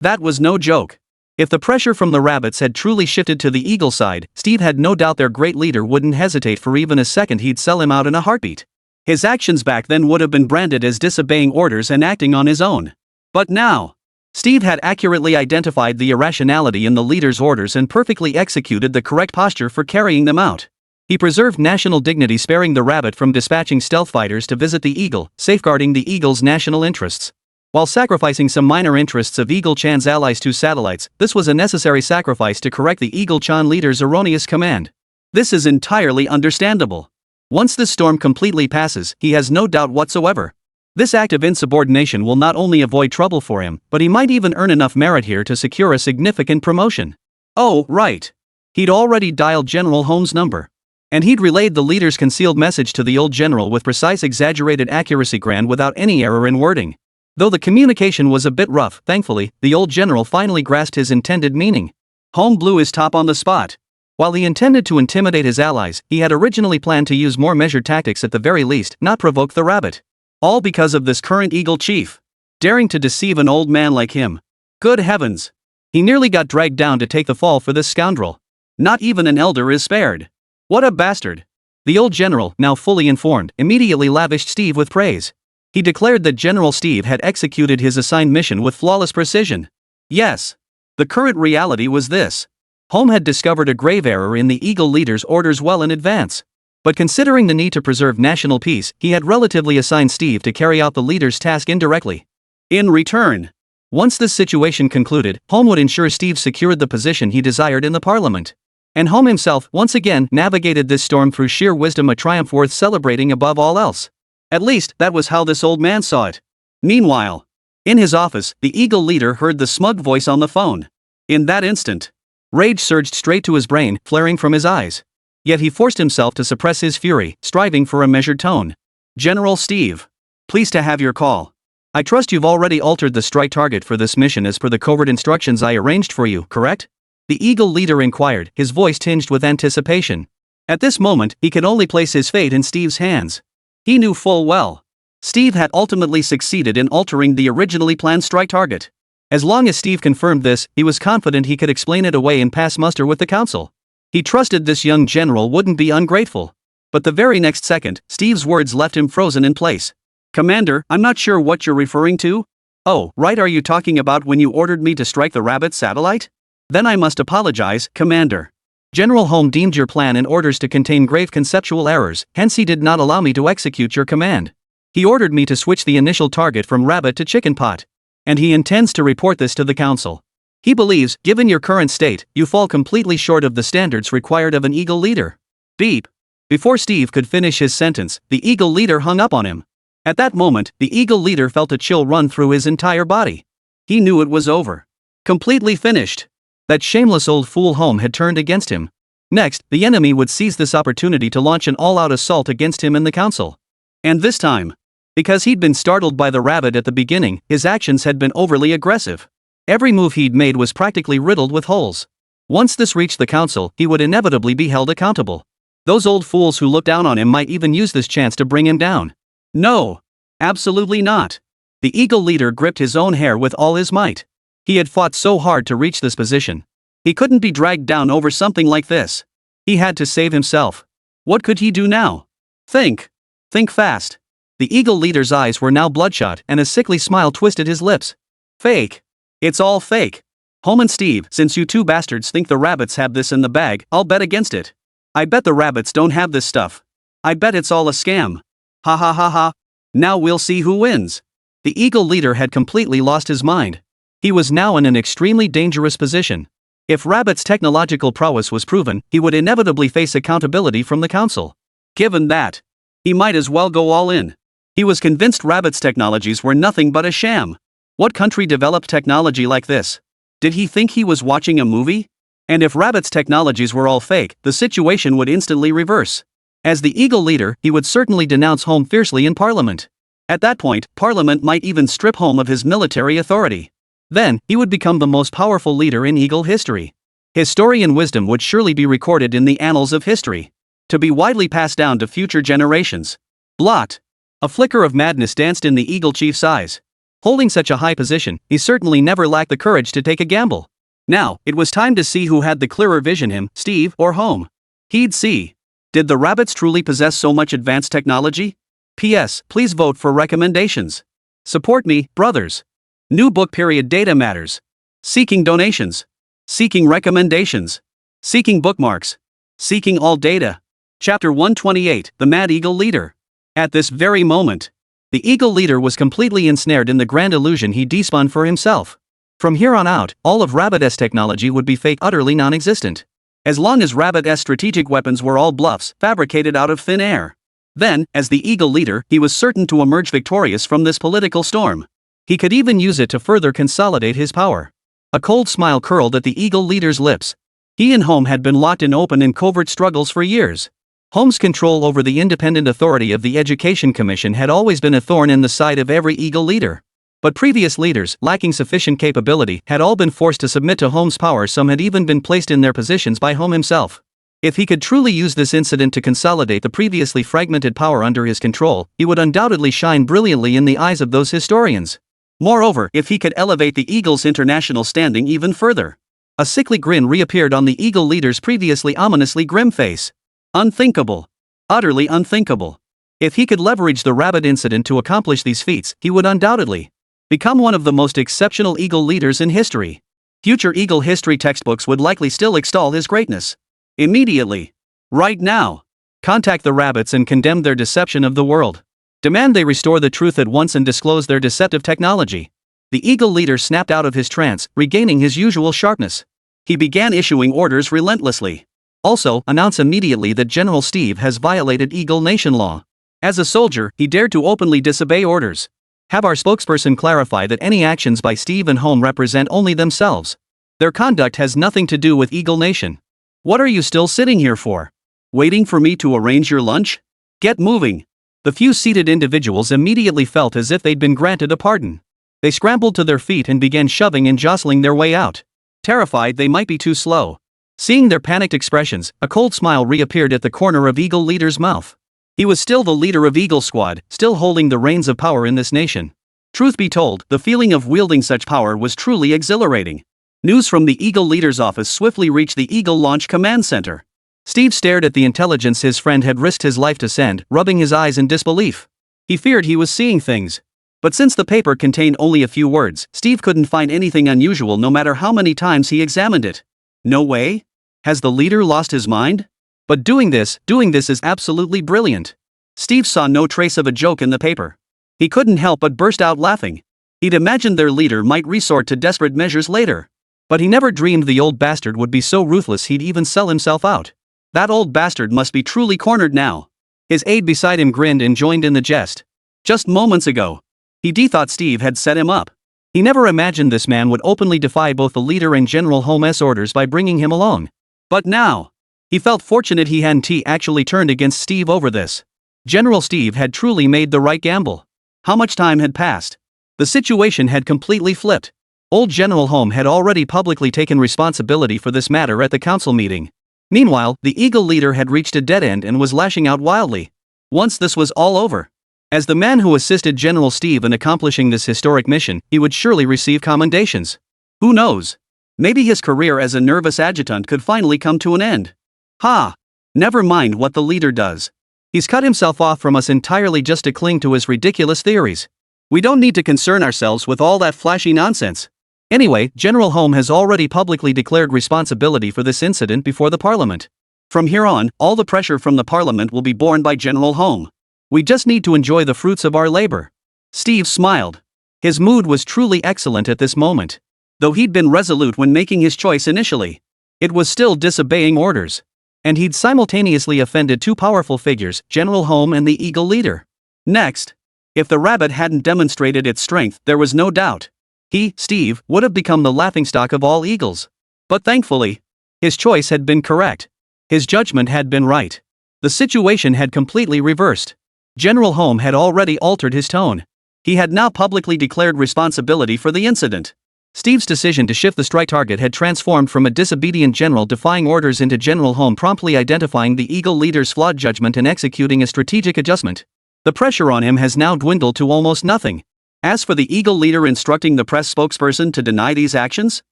That was no joke. If the pressure from the rabbits had truly shifted to the Eagle side, Steve had no doubt their great leader wouldn't hesitate for even a second. He'd sell him out in a heartbeat. His actions back then would have been branded as disobeying orders and acting on his own. But now, Steve had accurately identified the irrationality in the leader's orders and perfectly executed the correct posture for carrying them out. He preserved national dignity, sparing the rabbit from dispatching stealth fighters to visit the Eagle, safeguarding the Eagle's national interests. While sacrificing some minor interests of Eagle Chan's allies' 2 satellites, this was a necessary sacrifice to correct the Eagle Chan leader's erroneous command. This is entirely understandable. Once this storm completely passes, he has no doubt whatsoever. This act of insubordination will not only avoid trouble for him, but he might even earn enough merit here to secure a significant promotion. Oh, right. He'd already dialed General Holmes' number. And he'd relayed the leader's concealed message to the old general with precise, exaggerated accuracy, without any error in wording. Though the communication was a bit rough, thankfully, the old general finally grasped his intended meaning. Holmes blew his top on the spot. While he intended to intimidate his allies, he had originally planned to use more measured tactics, at the very least, not provoke the rabbit. All because of this current Eagle chief. Daring to deceive an old man like him. Good heavens. He nearly got dragged down to take the fall for this scoundrel. Not even an elder is spared. What a bastard. The old general, now fully informed, immediately lavished Steve with praise. He declared that General Steve had executed his assigned mission with flawless precision. Yes. The current reality was this. Holmes had discovered a grave error in the Eagle leader's orders well in advance. But considering the need to preserve national peace, he had relatively assigned Steve to carry out the leader's task indirectly. In return, Once this situation concluded, Home would ensure Steve secured the position he desired in the parliament. And Home himself, once again, navigated this storm through sheer wisdom, a triumph worth celebrating above all else. At least, that was how this old man saw it. Meanwhile, in his office, the Eagle leader heard the smug voice on the phone. In that instant, rage surged straight to his brain, flaring from his eyes. Yet he forced himself to suppress his fury, striving for a measured tone. General Steve, pleased to have your call. I trust you've already altered the strike target for this mission as per the covert instructions I arranged for you, correct? The Eagle leader inquired, his voice tinged with anticipation. At this moment, he could only place his fate in Steve's hands. He knew full well Steve had ultimately succeeded in altering the originally planned strike target. As long as Steve confirmed this, he was confident he could explain it away and pass muster with the council. He trusted this young general wouldn't be ungrateful. But the very next second, Steve's words left him frozen in place. Commander, I'm not sure what you're referring to. Oh, right, are you talking about when you ordered me to strike the Rabbit satellite? Then I must apologize, Commander. General Home deemed your plan and orders to contain grave conceptual errors, hence he did not allow me to execute your command. He ordered me to switch the initial target from rabbit to chicken pot. And he intends to report this to the council. He believes, given your current state, you fall completely short of the standards required of an Eagle leader. Beep. Before Steve could finish his sentence, the Eagle leader hung up on him. At that moment, the Eagle leader felt a chill run through his entire body. He knew it was over. Completely finished. That shameless old fool Home had turned against him. Next, the enemy would seize this opportunity to launch an all-out assault against him and the council. And this time, because he'd been startled by the rabbit at the beginning, his actions had been overly aggressive. Every move he'd made was practically riddled with holes. Once this reached the council, he would inevitably be held accountable. Those old fools who looked down on him might even use this chance to bring him down. No. Absolutely not. The Eagle leader gripped his own hair with all his might. He had fought so hard to reach this position. He couldn't be dragged down over something like this. He had to save himself. What could he do now? Think. Think fast. The Eagle leader's eyes were now bloodshot and a sickly smile twisted his lips. Fake. It's all fake. Home and Steve, since you two bastards think the rabbits have this in the bag, I'll bet against it. I bet the rabbits don't have this stuff. I bet it's all a scam. Ha ha ha ha. Now we'll see who wins. The Eagle leader had completely lost his mind. He was now in an extremely dangerous position. If Rabbit's technological prowess was proven, he would inevitably face accountability from the council. Given that, he might as well go all in. He was convinced Rabbit's technologies were nothing but a sham. What country developed technology like this? Did he think he was watching a movie? And if Rabbit's technologies were all fake, the situation would instantly reverse. As the Eagle leader, he would certainly denounce Home fiercely in Parliament. At that point, Parliament might even strip Home of his military authority. Then, he would become the most powerful leader in Eagle history. His story and wisdom would surely be recorded in the annals of history, to be widely passed down to future generations. Blot. A flicker of madness danced in the Eagle chief's eyes. Holding such a high position, he certainly never lacked the courage to take a gamble. Now, it was time to see who had the clearer vision, him, Steve, or Home. He'd see. Did the rabbits truly possess so much advanced technology? P.S. Please vote for recommendations. Support me, brothers. New book period data matters. Seeking donations. Seeking recommendations. Seeking bookmarks. Seeking all data. Chapter 128, The Mad Eagle Leader. At this very moment, the Eagle leader was completely ensnared in the grand illusion he despun for himself. From here on out, all of Rabbit's technology would be fake, utterly non-existent. As long as Rabbit's strategic weapons were all bluffs, fabricated out of thin air. Then, as the Eagle leader, he was certain to emerge victorious from this political storm. He could even use it to further consolidate his power. A cold smile curled at the Eagle leader's lips. He and Home had been locked in open and covert struggles for years. Home's control over the independent authority of the Education Commission had always been a thorn in the side of every Eagle leader. But previous leaders, lacking sufficient capability, had all been forced to submit to Home's power. Some had even been placed in their positions by Home himself. If he could truly use this incident to consolidate the previously fragmented power under his control, he would undoubtedly shine brilliantly in the eyes of those historians. Moreover, if he could elevate the Eagle's international standing even further. A sickly grin reappeared on the Eagle leader's previously ominously grim face. Unthinkable. Utterly unthinkable. If he could leverage the Rabbit incident to accomplish these feats, he would undoubtedly become one of the most exceptional Eagle leaders in history. Future Eagle history textbooks would likely still extol his greatness. Immediately. Right now. Contact the Rabbits and condemn their deception of the world. Demand they restore the truth at once and disclose their deceptive technology. The eagle leader snapped out of his trance, regaining his usual sharpness. He began issuing orders relentlessly. Also, announce immediately that General Steve has violated Eagle Nation law. As a soldier, he dared to openly disobey orders. Have our spokesperson clarify that any actions by Steve and Home represent only themselves. Their conduct has nothing to do with Eagle Nation. What are you still sitting here for? Waiting for me to arrange your lunch? Get moving. The few seated individuals immediately felt as if they'd been granted a pardon. They scrambled to their feet and began shoving and jostling their way out. Terrified they might be too slow. Seeing their panicked expressions, a cold smile reappeared at the corner of Eagle Leader's mouth. He was still the leader of Eagle Squad, still holding the reins of power in this nation. Truth be told, the feeling of wielding such power was truly exhilarating. News from the Eagle Leader's office swiftly reached the Eagle Launch Command Center. Steve stared at the intelligence his friend had risked his life to send, rubbing his eyes in disbelief. He feared he was seeing things. But since the paper contained only a few words, Steve couldn't find anything unusual no matter how many times he examined it. No way? Has the leader lost his mind? But doing this is absolutely brilliant. Steve saw no trace of a joke in the paper. He couldn't help but burst out laughing. He'd imagined their leader might resort to desperate measures later. But he never dreamed the old bastard would be so ruthless he'd even sell himself out. That old bastard must be truly cornered now. His aide beside him grinned and joined in the jest. Just moments ago, he thought Steve had set him up. He never imagined this man would openly defy both the leader and General Holmes' orders by bringing him along. But now, he felt fortunate he hadn't actually turned against Steve over this. General Steve had truly made the right gamble. How much time had passed? The situation had completely flipped. Old General Holmes had already publicly taken responsibility for this matter at the council meeting. Meanwhile, the Eagle leader had reached a dead end and was lashing out wildly. Once this was all over, as the man who assisted General Steve in accomplishing this historic mission, he would surely receive commendations. Who knows? Maybe his career as a nervous adjutant could finally come to an end. Ha! Never mind what the leader does. He's cut himself off from us entirely just to cling to his ridiculous theories. We don't need to concern ourselves with all that flashy nonsense. Anyway, General Holmes has already publicly declared responsibility for this incident before the Parliament. From here on, all the pressure from the Parliament will be borne by General Holmes. We just need to enjoy the fruits of our labor. Steve smiled. His mood was truly excellent at this moment. Though he'd been resolute when making his choice initially, it was still disobeying orders. And he'd simultaneously offended two powerful figures, General Holmes and the Eagle leader. Next, if the rabbit hadn't demonstrated its strength, there was no doubt. He, Steve, would have become the laughingstock of all eagles. But thankfully, his choice had been correct. His judgment had been right. The situation had completely reversed. General Holmes had already altered his tone. He had now publicly declared responsibility for the incident. Steve's decision to shift the strike target had transformed from a disobedient general defying orders into General Holmes promptly identifying the Eagle leader's flawed judgment and executing a strategic adjustment. The pressure on him has now dwindled to almost nothing. As for the Eagle leader instructing the press spokesperson to deny these actions,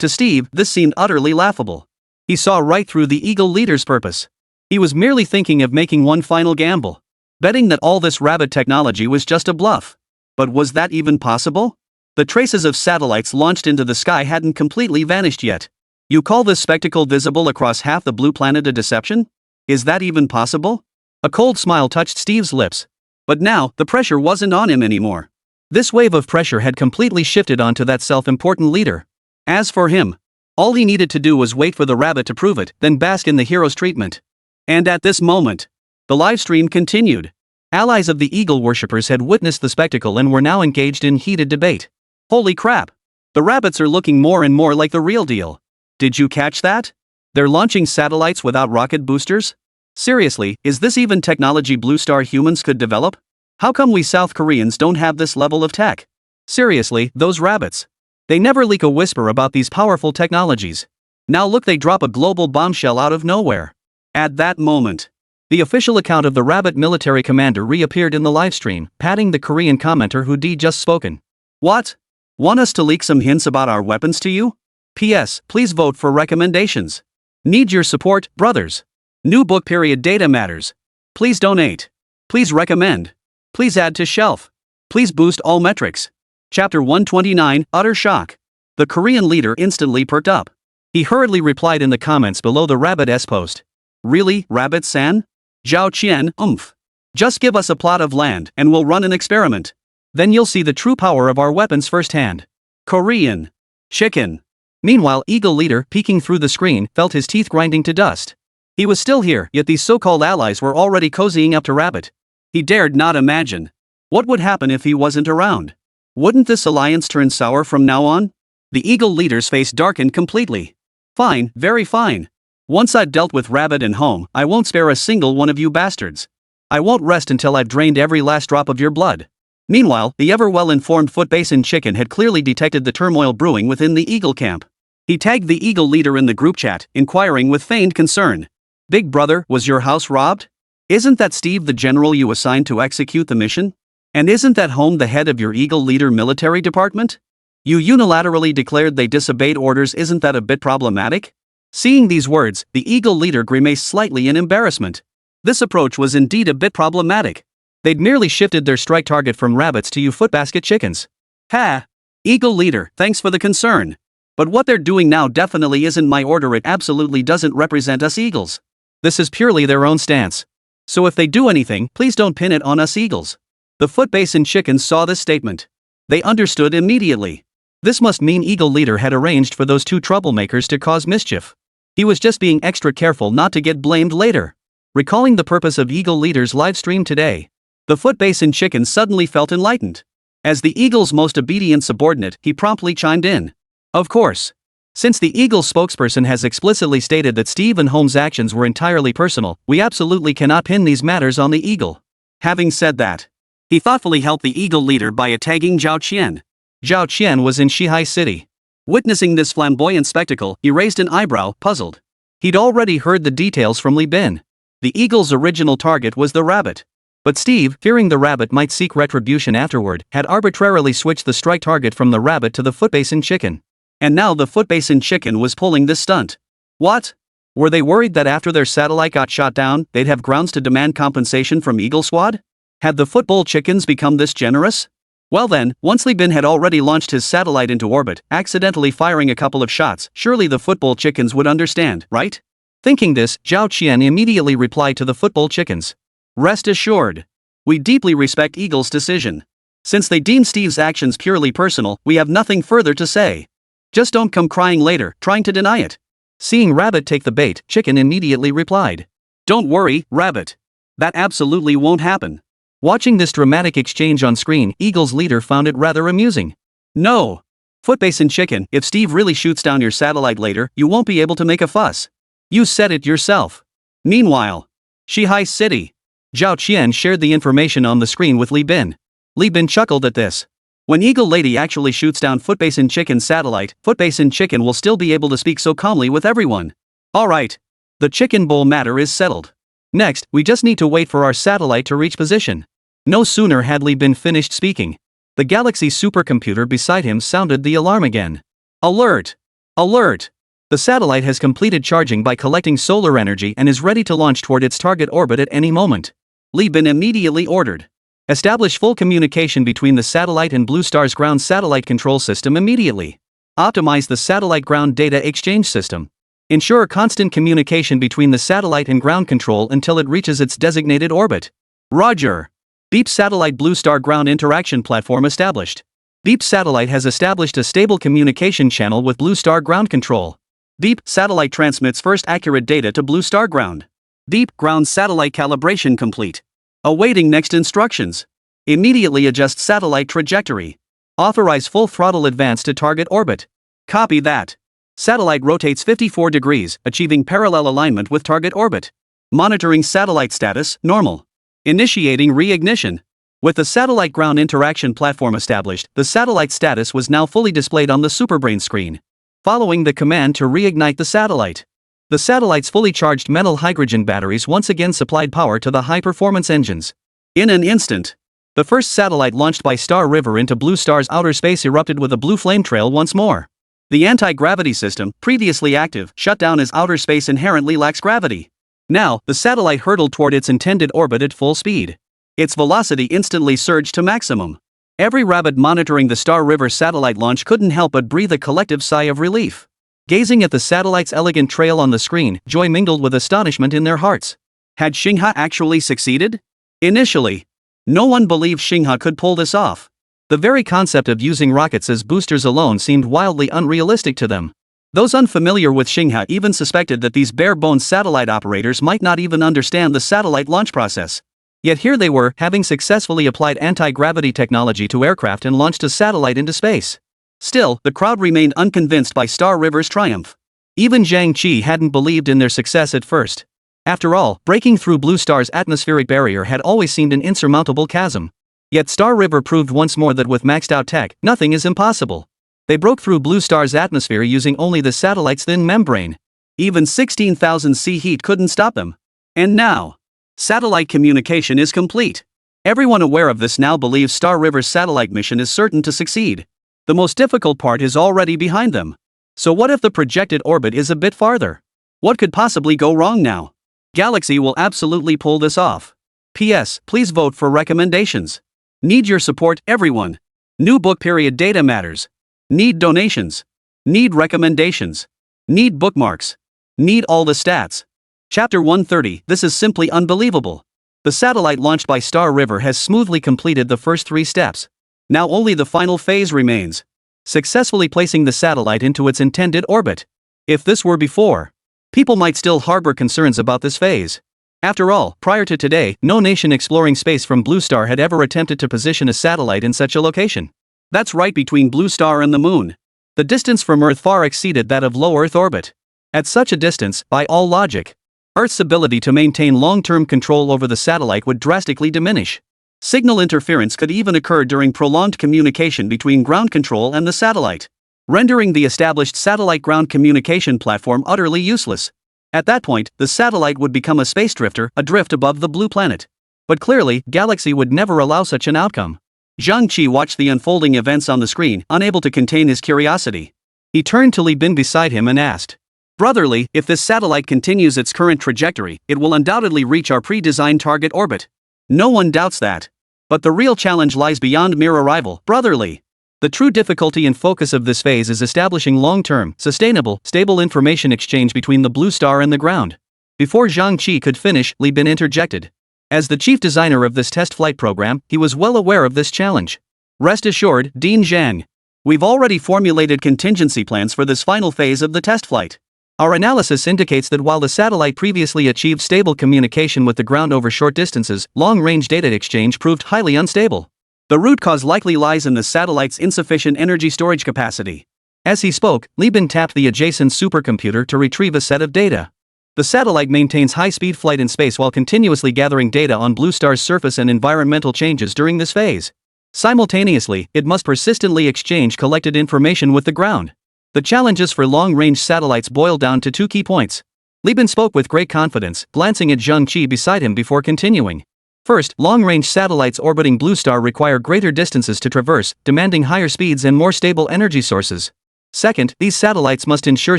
to Steve, this seemed utterly laughable. He saw right through the Eagle leader's purpose. He was merely thinking of making one final gamble, betting that all this rabbit technology was just a bluff. But was that even possible? The traces of satellites launched into the sky hadn't completely vanished yet. You call this spectacle visible across half the blue planet a deception? Is that even possible? A cold smile touched Steve's lips. But now, the pressure wasn't on him anymore. This wave of pressure had completely shifted onto that self-important leader. As for him, all he needed to do was wait for the rabbit to prove it, then bask in the hero's treatment. And at this moment, the live stream continued. Allies of the Eagle worshippers had witnessed the spectacle and were now engaged in heated debate. Holy crap! The rabbits are looking more and more like the real deal. Did you catch that? They're launching satellites without rocket boosters? Seriously, is this even technology Blue Star humans could develop? How come we South Koreans don't have this level of tech? Seriously, those rabbits. They never leak a whisper about these powerful technologies. Now look, they drop a global bombshell out of nowhere. At that moment, the official account of the rabbit military commander reappeared in the livestream, patting the Korean commenter who'd just spoken. What? Want us to leak some hints about our weapons to you? P.S. Please vote for recommendations. Need your support, brothers. New book period data matters. Please donate. Please recommend. Please add to shelf. Please boost all metrics. Chapter 129, Utter Shock. The Korean leader instantly perked up. He hurriedly replied in the comments below the Rabbit-S post. Really, Rabbit-san? Zhao Qian, Just give us a plot of land and we'll run an experiment. Then you'll see the true power of our weapons firsthand. Korean. Chicken. Meanwhile, Eagle Leader, peeking through the screen, felt his teeth grinding to dust. He was still here, yet these so-called allies were already cozying up to Rabbit. He dared not imagine. What would happen if he wasn't around? Wouldn't this alliance turn sour from now on? The Eagle Leader's face darkened completely. Fine, very fine. Once I've dealt with Rabbit and Home, I won't spare a single one of you bastards. I won't rest until I've drained every last drop of your blood. Meanwhile, the ever-well-informed Foot-Basin Chicken had clearly detected the turmoil brewing within the Eagle camp. He tagged the Eagle Leader in the group chat, inquiring with feigned concern. Big brother, was your house robbed? Isn't that Steve the general you assigned to execute the mission? And isn't that Home the head of your Eagle Leader military department? You unilaterally declared they disobeyed orders, isn't that a bit problematic? Seeing these words, the Eagle Leader grimaced slightly in embarrassment. This approach was indeed a bit problematic. They'd merely shifted their strike target from rabbits to you footbasket chickens. Ha! Eagle Leader, thanks for the concern. But what they're doing now definitely isn't my order, it absolutely doesn't represent us eagles. This is purely their own stance. So if they do anything, please don't pin it on us eagles. The Foot-Basin Chickens saw this statement. They understood immediately. This must mean Eagle Leader had arranged for those two troublemakers to cause mischief. He was just being extra careful not to get blamed later. Recalling the purpose of Eagle Leader's live stream today, the Foot-Basin Chicken suddenly felt enlightened. As the Eagle's most obedient subordinate, he promptly chimed in. Of course. Since the Eagle's spokesperson has explicitly stated that Steve and Holmes' actions were entirely personal, we absolutely cannot pin these matters on the Eagle. Having said that, he thoughtfully helped the Eagle Leader by tagging Zhao Qian. Zhao Qian was in Shihai City. Witnessing this flamboyant spectacle, he raised an eyebrow, puzzled. He'd already heard the details from Li Bin. The Eagle's original target was the rabbit. But Steve, fearing the rabbit might seek retribution afterward, had arbitrarily switched the strike target from the rabbit to the Foot-Basin Chicken. And now the Foot-Basin Chicken was pulling this stunt. What? Were they worried that after their satellite got shot down, they'd have grounds to demand compensation from Eagle Squad? Had the Football Chickens become this generous? Well then, once Li Bin had already launched his satellite into orbit, accidentally firing a couple of shots, surely the Football Chickens would understand, right? Thinking this, Zhao Qian immediately replied to the Football Chickens. Rest assured. We deeply respect Eagle's decision. Since they deem Steve's actions purely personal, we have nothing further to say. Just don't come crying later, trying to deny it. Seeing Rabbit take the bait, Chicken immediately replied. Don't worry, Rabbit. That absolutely won't happen. Watching this dramatic exchange on screen, Eagle's leader found it rather amusing. No. Foot-Basin Chicken, if Steve really shoots down your satellite later, you won't be able to make a fuss. You said it yourself. Meanwhile, Shihai City. Zhao Qian shared the information on the screen with Li Bin. Li Bin chuckled at this. When Eagle Lady actually shoots down Foot-Basin Chicken's satellite, Foot-Basin Chicken will still be able to speak so calmly with everyone. Alright. The chicken bowl matter is settled. Next, we just need to wait for our satellite to reach position. No sooner had Li Bin finished speaking. The Galaxy supercomputer beside him sounded the alarm again. Alert! Alert! The satellite has completed charging by collecting solar energy and is ready to launch toward its target orbit at any moment. Li Bin immediately ordered. Establish full communication between the satellite and Blue Star's ground satellite control system immediately. Optimize the satellite ground data exchange system. Ensure constant communication between the satellite and ground control until it reaches its designated orbit. Roger. Beep Satellite Blue Star Ground Interaction Platform established. Beep Satellite has established a stable communication channel with Blue Star Ground Control. Beep Satellite transmits first accurate data to Blue Star Ground. Beep Ground Satellite calibration complete. Awaiting next instructions. Immediately adjust satellite trajectory. Authorize full throttle advance to target orbit. Copy that. Satellite rotates 54 degrees, achieving parallel alignment with target orbit. Monitoring satellite status, normal. Initiating reignition. With the satellite ground interaction platform established, the satellite status was now fully displayed on the Superbrain screen. Following the command to reignite the satellite. The satellite's fully charged metal hydrogen batteries once again supplied power to the high-performance engines. In an instant, the first satellite launched by Star River into Blue Star's outer space erupted with a blue flame trail once more. The anti-gravity system, previously active, shut down as outer space inherently lacks gravity. Now, the satellite hurtled toward its intended orbit at full speed. Its velocity instantly surged to maximum. Every rabbit monitoring the Star River satellite launch couldn't help but breathe a collective sigh of relief. Gazing at the satellite's elegant trail on the screen, joy mingled with astonishment in their hearts. Had Xinghe actually succeeded? Initially, no one believed Xinghe could pull this off. The very concept of using rockets as boosters alone seemed wildly unrealistic to them. Those unfamiliar with Xingha even suspected that these bare-bones satellite operators might not even understand the satellite launch process. Yet here they were, having successfully applied anti-gravity technology to aircraft and launched a satellite into space. Still, the crowd remained unconvinced by Star River's triumph. Even Zhang Qi hadn't believed in their success at first. After all, breaking through Blue Star's atmospheric barrier had always seemed an insurmountable chasm. Yet Star River proved once more that with maxed-out tech, nothing is impossible. They broke through Blue Star's atmosphere using only the satellite's thin membrane. Even 16,000 C heat couldn't stop them. And now, satellite communication is complete. Everyone aware of this now believes Star River's satellite mission is certain to succeed. The most difficult part is already behind them. So what if the projected orbit is a bit farther? What could possibly go wrong now? Galaxy will absolutely pull this off. P.S. Please vote for recommendations. Need your support, everyone. New book period data matters. Need donations. Need recommendations. Need bookmarks. Need all the stats. Chapter 130. This is simply unbelievable. The satellite launched by Star River has smoothly completed the first 3 steps. Now only the final phase remains. Successfully placing the satellite into its intended orbit. If this were before, people might still harbor concerns about this phase. After all, prior to today, no nation exploring space from Blue Star had ever attempted to position a satellite in such a location. That's right between Blue Star and the Moon. The distance from Earth far exceeded that of low Earth orbit. At such a distance, by all logic, Earth's ability to maintain long-term control over the satellite would drastically diminish. Signal interference could even occur during prolonged communication between ground control and the satellite, rendering the established satellite ground communication platform utterly useless. At that point, the satellite would become a space drifter, adrift above the blue planet. But clearly, Galaxy would never allow such an outcome. Zhang Qi watched the unfolding events on the screen, unable to contain his curiosity. He turned to Li Bin beside him and asked, "Brotherly, if this satellite continues its current trajectory, it will undoubtedly reach our pre-designed target orbit." "No one doubts that. But the real challenge lies beyond mere arrival, brotherly. The true difficulty and focus of this phase is establishing long-term, sustainable, stable information exchange between the Blue Star and the ground." Before Zhang Qi could finish, Li Bin interjected. As the chief designer of this test flight program, he was well aware of this challenge. "Rest assured, Dean Zhang. We've already formulated contingency plans for this final phase of the test flight. Our analysis indicates that while the satellite previously achieved stable communication with the ground over short distances, long-range data exchange proved highly unstable. The root cause likely lies in the satellite's insufficient energy storage capacity." As he spoke, Li Bin tapped the adjacent supercomputer to retrieve a set of data. The satellite maintains high-speed flight in space while continuously gathering data on Blue Star's surface and environmental changes during this phase. Simultaneously, it must persistently exchange collected information with the ground. The challenges for long-range satellites boil down to 2 key points. Li Bin spoke with great confidence, glancing at Zhang Qi beside him before continuing. First, long-range satellites orbiting Blue Star require greater distances to traverse, demanding higher speeds and more stable energy sources. Second, these satellites must ensure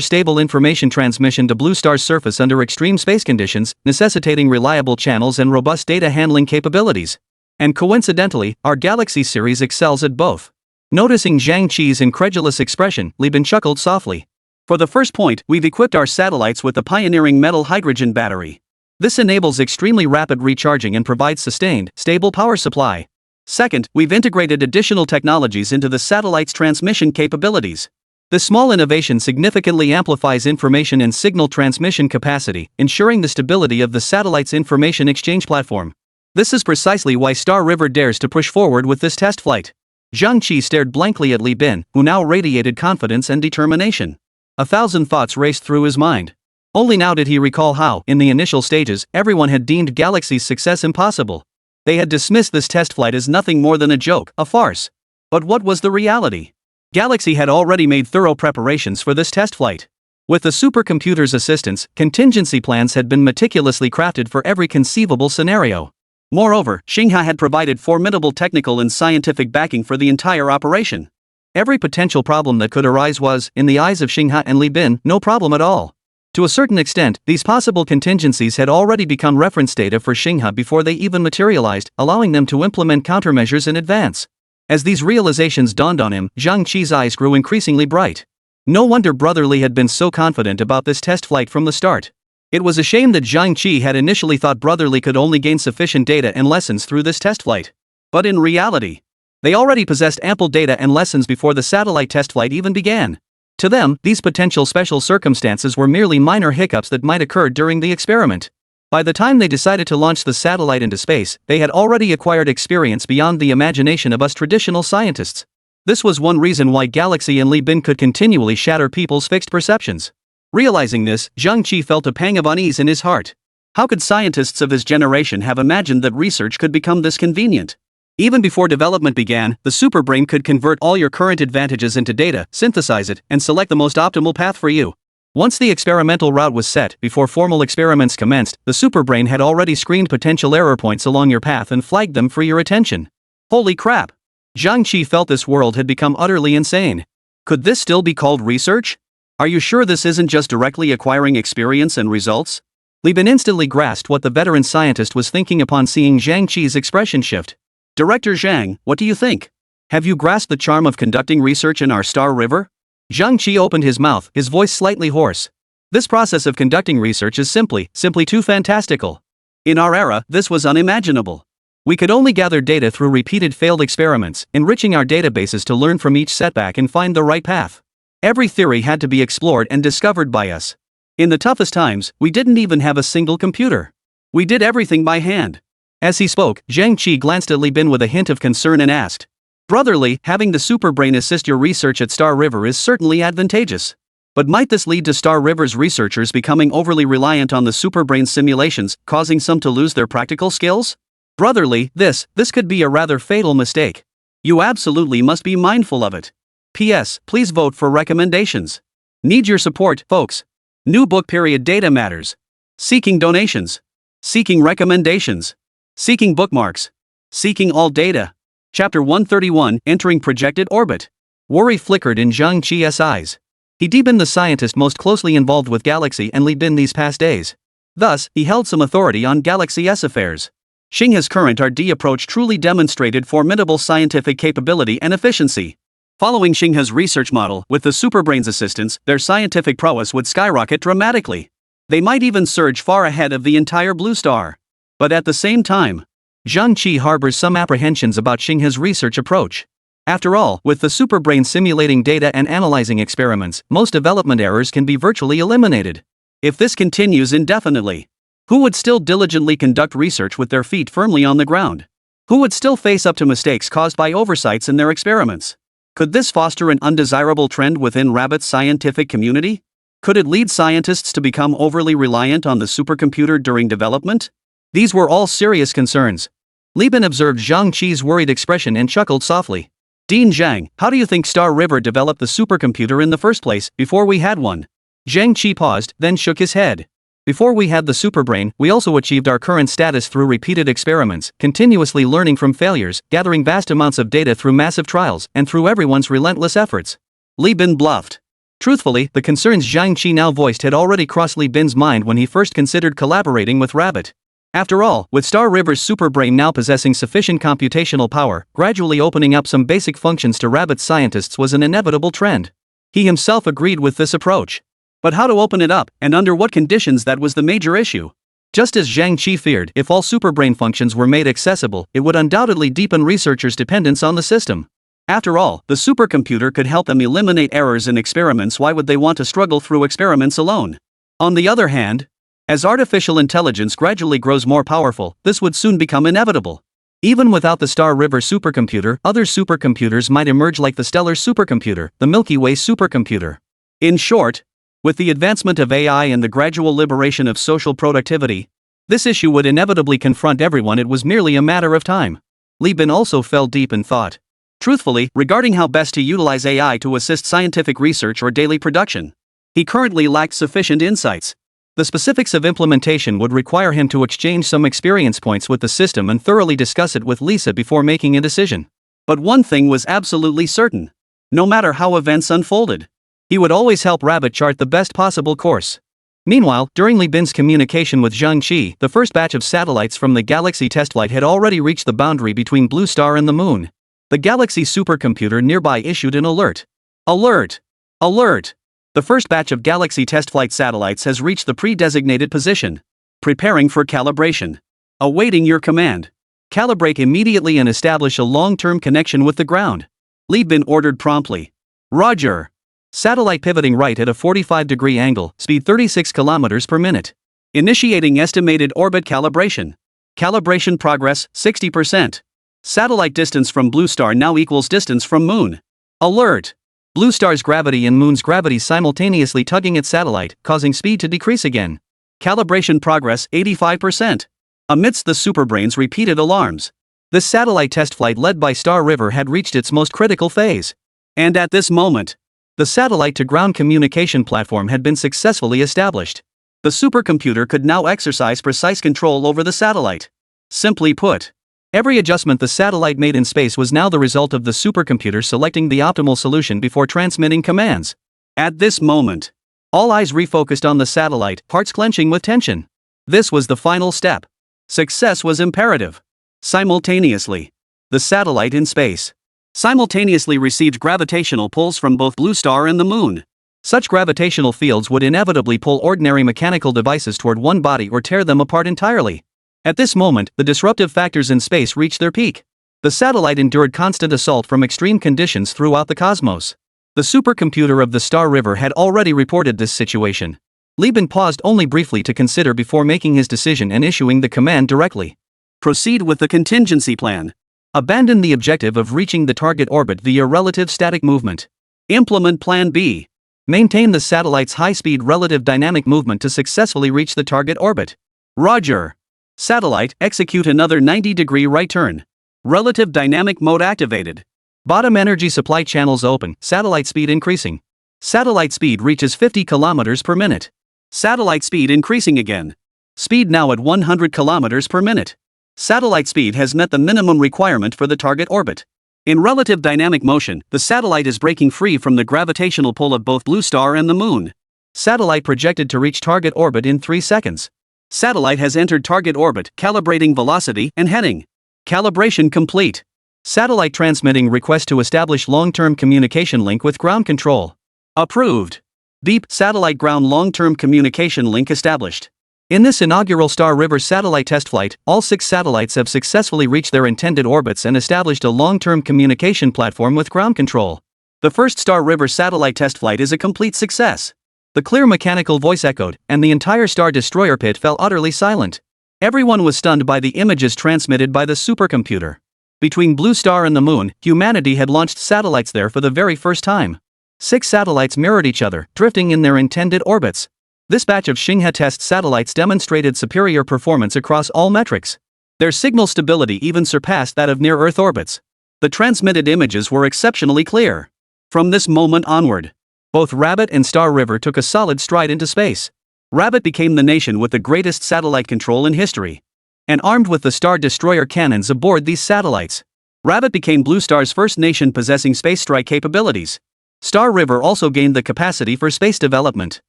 stable information transmission to Blue Star's surface under extreme space conditions, necessitating reliable channels and robust data handling capabilities. And coincidentally, our Galaxy series excels at both. Noticing Zhang Qi's incredulous expression, Li Bin chuckled softly. "For the first point, we've equipped our satellites with the pioneering metal hydrogen battery. This enables extremely rapid recharging and provides sustained, stable power supply. Second, we've integrated additional technologies into the satellite's transmission capabilities. This small innovation significantly amplifies information and signal transmission capacity, ensuring the stability of the satellite's information exchange platform. This is precisely why Star River dares to push forward with this test flight." Zhang Qi stared blankly at Li Bin, who now radiated confidence and determination. 1,000 thoughts raced through his mind. Only now did he recall how, in the initial stages, everyone had deemed Galaxy's success impossible. They had dismissed this test flight as nothing more than a joke, a farce. But what was the reality? Galaxy had already made thorough preparations for this test flight. With the supercomputer's assistance, contingency plans had been meticulously crafted for every conceivable scenario. Moreover, Xingha had provided formidable technical and scientific backing for the entire operation. Every potential problem that could arise was, in the eyes of Xingha and Li Bin, no problem at all. To a certain extent, these possible contingencies had already become reference data for Xingha before they even materialized, allowing them to implement countermeasures in advance. As these realizations dawned on him, Zhang Qi's eyes grew increasingly bright. No wonder Brotherly had been so confident about this test flight from the start. It was a shame that Zhang Qi had initially thought Brotherly could only gain sufficient data and lessons through this test flight. But in reality, They already possessed ample data and lessons before the satellite test flight even began. To them, these potential special circumstances were merely minor hiccups that might occur during the experiment. By the time they decided to launch the satellite into space, they had already acquired experience beyond the imagination of us traditional scientists. This was one reason why Galaxy and Li Bin could continually shatter people's fixed perceptions. Realizing this, Zhang Qi felt a pang of unease in his heart. How could scientists of his generation have imagined that research could become this convenient? Even before development began, the superbrain could convert all your current advantages into data, synthesize it, and select the most optimal path for you. Once the experimental route was set, before formal experiments commenced, the superbrain had already screened potential error points along your path and flagged them for your attention. Holy crap! Zhang Qi felt this world had become utterly insane. Could this still be called research? Are you sure this isn't just directly acquiring experience and results? Li Bin instantly grasped what the veteran scientist was thinking upon seeing Zhang Qi's expression shift. Director Zhang, what do you think? Have you grasped the charm of conducting research in our star river? Zhang Qi opened his mouth, his voice slightly hoarse. This process of conducting research is simply too fantastical. In our era, this was unimaginable. We could only gather data through repeated failed experiments, enriching our databases to learn from each setback and find the right path. Every theory had to be explored and discovered by us. In the toughest times, we didn't even have a single computer. We did everything by hand. As he spoke, Zhang Qi glanced at Li Bin with a hint of concern and asked, "Brotherly, having the superbrain assist your research at Star River is certainly advantageous. But might this lead to Star River's researchers becoming overly reliant on the superbrain simulations, causing some to lose their practical skills? Brotherly, this could be a rather fatal mistake. You absolutely must be mindful of it. P.S. Please vote for recommendations. Need your support, folks. New book period data matters. Seeking donations. Seeking recommendations. Seeking bookmarks. Seeking all data." Chapter 131, Entering Projected Orbit. Worry flickered in Zhang Qi's eyes. He'd been the scientist most closely involved with Galaxy and Li Bin these past days. Thus, he held some authority on Galaxy-S affairs. Xinghe's current RD approach truly demonstrated formidable scientific capability and efficiency. Following Xinghe's research model, with the superbrain's assistance, their scientific prowess would skyrocket dramatically. They might even surge far ahead of the entire Blue Star. But at the same time, Zhang Qi harbors some apprehensions about Xinghe's research approach. After all, with the superbrain simulating data and analyzing experiments, most development errors can be virtually eliminated. If this continues indefinitely, who would still diligently conduct research with their feet firmly on the ground? Who would still face up to mistakes caused by oversights in their experiments? Could this foster an undesirable trend within Rabbit's scientific community? Could it lead scientists to become overly reliant on the supercomputer during development? These were all serious concerns. Li Bin observed Zhang Qi's worried expression and chuckled softly. "Dean Zhang, how do you think Star River developed the supercomputer in the first place, before we had one?" Zhang Qi paused, then shook his head. "Before we had the superbrain, we also achieved our current status through repeated experiments, continuously learning from failures, gathering vast amounts of data through massive trials, and through everyone's relentless efforts." Li Bin bluffed. Truthfully, the concerns Zhang Qi now voiced had already crossed Li Bin's mind when he first considered collaborating with Rabbit. After all, with Star River's superbrain now possessing sufficient computational power, gradually opening up some basic functions to Rabbit's scientists was an inevitable trend. He himself agreed with this approach. But how to open it up, and under what conditions, that was the major issue. Just as Zhang Qi feared, if all superbrain functions were made accessible, it would undoubtedly deepen researchers' dependence on the system. After all, the supercomputer could help them eliminate errors in experiments. Why would they want to struggle through experiments alone? On the other hand, as artificial intelligence gradually grows more powerful, this would soon become inevitable. Even without the Star River supercomputer, other supercomputers might emerge like the Stellar supercomputer, the Milky Way supercomputer. In short, with the advancement of AI and the gradual liberation of social productivity, this issue would inevitably confront everyone. It was merely a matter of time. Li Bin also fell deep in thought. Truthfully, regarding how best to utilize AI to assist scientific research or daily production, he currently lacked sufficient insights. The specifics of implementation would require him to exchange some experience points with the system and thoroughly discuss it with Lisa before making a decision. But one thing was absolutely certain. No matter how events unfolded, he would always help Rabbit chart the best possible course. Meanwhile, during Li Bin's communication with Zhang Qi, the first batch of satellites from the Galaxy test flight had already reached the boundary between Blue Star and the Moon. The Galaxy supercomputer nearby issued an alert. Alert! Alert! The first batch of Galaxy test flight satellites has reached the pre-designated position. Preparing for calibration. Awaiting your command. Calibrate immediately and establish a long-term connection with the ground. Li Bin ordered promptly. Roger. Satellite pivoting right at a 45-degree angle, speed 36 kilometers per minute. Initiating estimated orbit calibration. Calibration progress, 60%. Satellite distance from Blue Star now equals distance from Moon. Alert! Blue Star's gravity and Moon's gravity simultaneously tugging its satellite, causing speed to decrease again. Calibration progress, 85%. Amidst the superbrain's repeated alarms, this satellite test flight led by Star River had reached its most critical phase. And at this moment, the satellite-to-ground communication platform had been successfully established. The supercomputer could now exercise precise control over the satellite. Simply put, every adjustment the satellite made in space was now the result of the supercomputer selecting the optimal solution before transmitting commands. At this moment, all eyes refocused on the satellite, hearts clenching with tension. This was the final step. Success was imperative. Simultaneously, the satellite in space simultaneously received gravitational pulls from both Blue Star and the Moon. Such gravitational fields would inevitably pull ordinary mechanical devices toward one body or tear them apart entirely. At this moment, the disruptive factors in space reached their peak. The satellite endured constant assault from extreme conditions throughout the cosmos. The supercomputer of the Star River had already reported this situation. Li Bin paused only briefly to consider before making his decision and issuing the command directly. Proceed with the contingency plan. Abandon the objective of reaching the target orbit via relative static movement. Implement Plan B. Maintain the satellite's high-speed relative dynamic movement to successfully reach the target orbit. Roger. Satellite, execute another 90-degree right turn. Relative dynamic mode activated. Bottom energy supply channels open, satellite speed increasing. Satellite speed reaches 50 kilometers per minute. Satellite speed increasing again. Speed now at 100 kilometers per minute. Satellite speed has met the minimum requirement for the target orbit. In relative dynamic motion, the satellite is breaking free from the gravitational pull of both Blue Star and the Moon. Satellite projected to reach target orbit in 3 seconds. Satellite has entered target orbit, calibrating velocity and heading. Calibration complete. Satellite transmitting request to establish long-term communication link with ground control. Approved. Deep satellite ground long-term communication link established. In this inaugural Star River satellite test flight, all 6 satellites have successfully reached their intended orbits and established a long-term communication platform with ground control. The first Star River satellite test flight is a complete success. The clear mechanical voice echoed, and the entire Star Destroyer pit fell utterly silent. Everyone was stunned by the images transmitted by the supercomputer. Between Blue Star and the Moon, humanity had launched satellites there for the very first time. 6 satellites mirrored each other, drifting in their intended orbits. This batch of Xinghe test satellites demonstrated superior performance across all metrics. Their signal stability even surpassed that of near-Earth orbits. The transmitted images were exceptionally clear. From this moment onward, both Rabbit and Star River took a solid stride into space. Rabbit became the nation with the greatest satellite control in history. And armed with the Star Destroyer cannons aboard these satellites, Rabbit became Blue Star's first nation possessing space strike capabilities. Star River also gained the capacity for space development.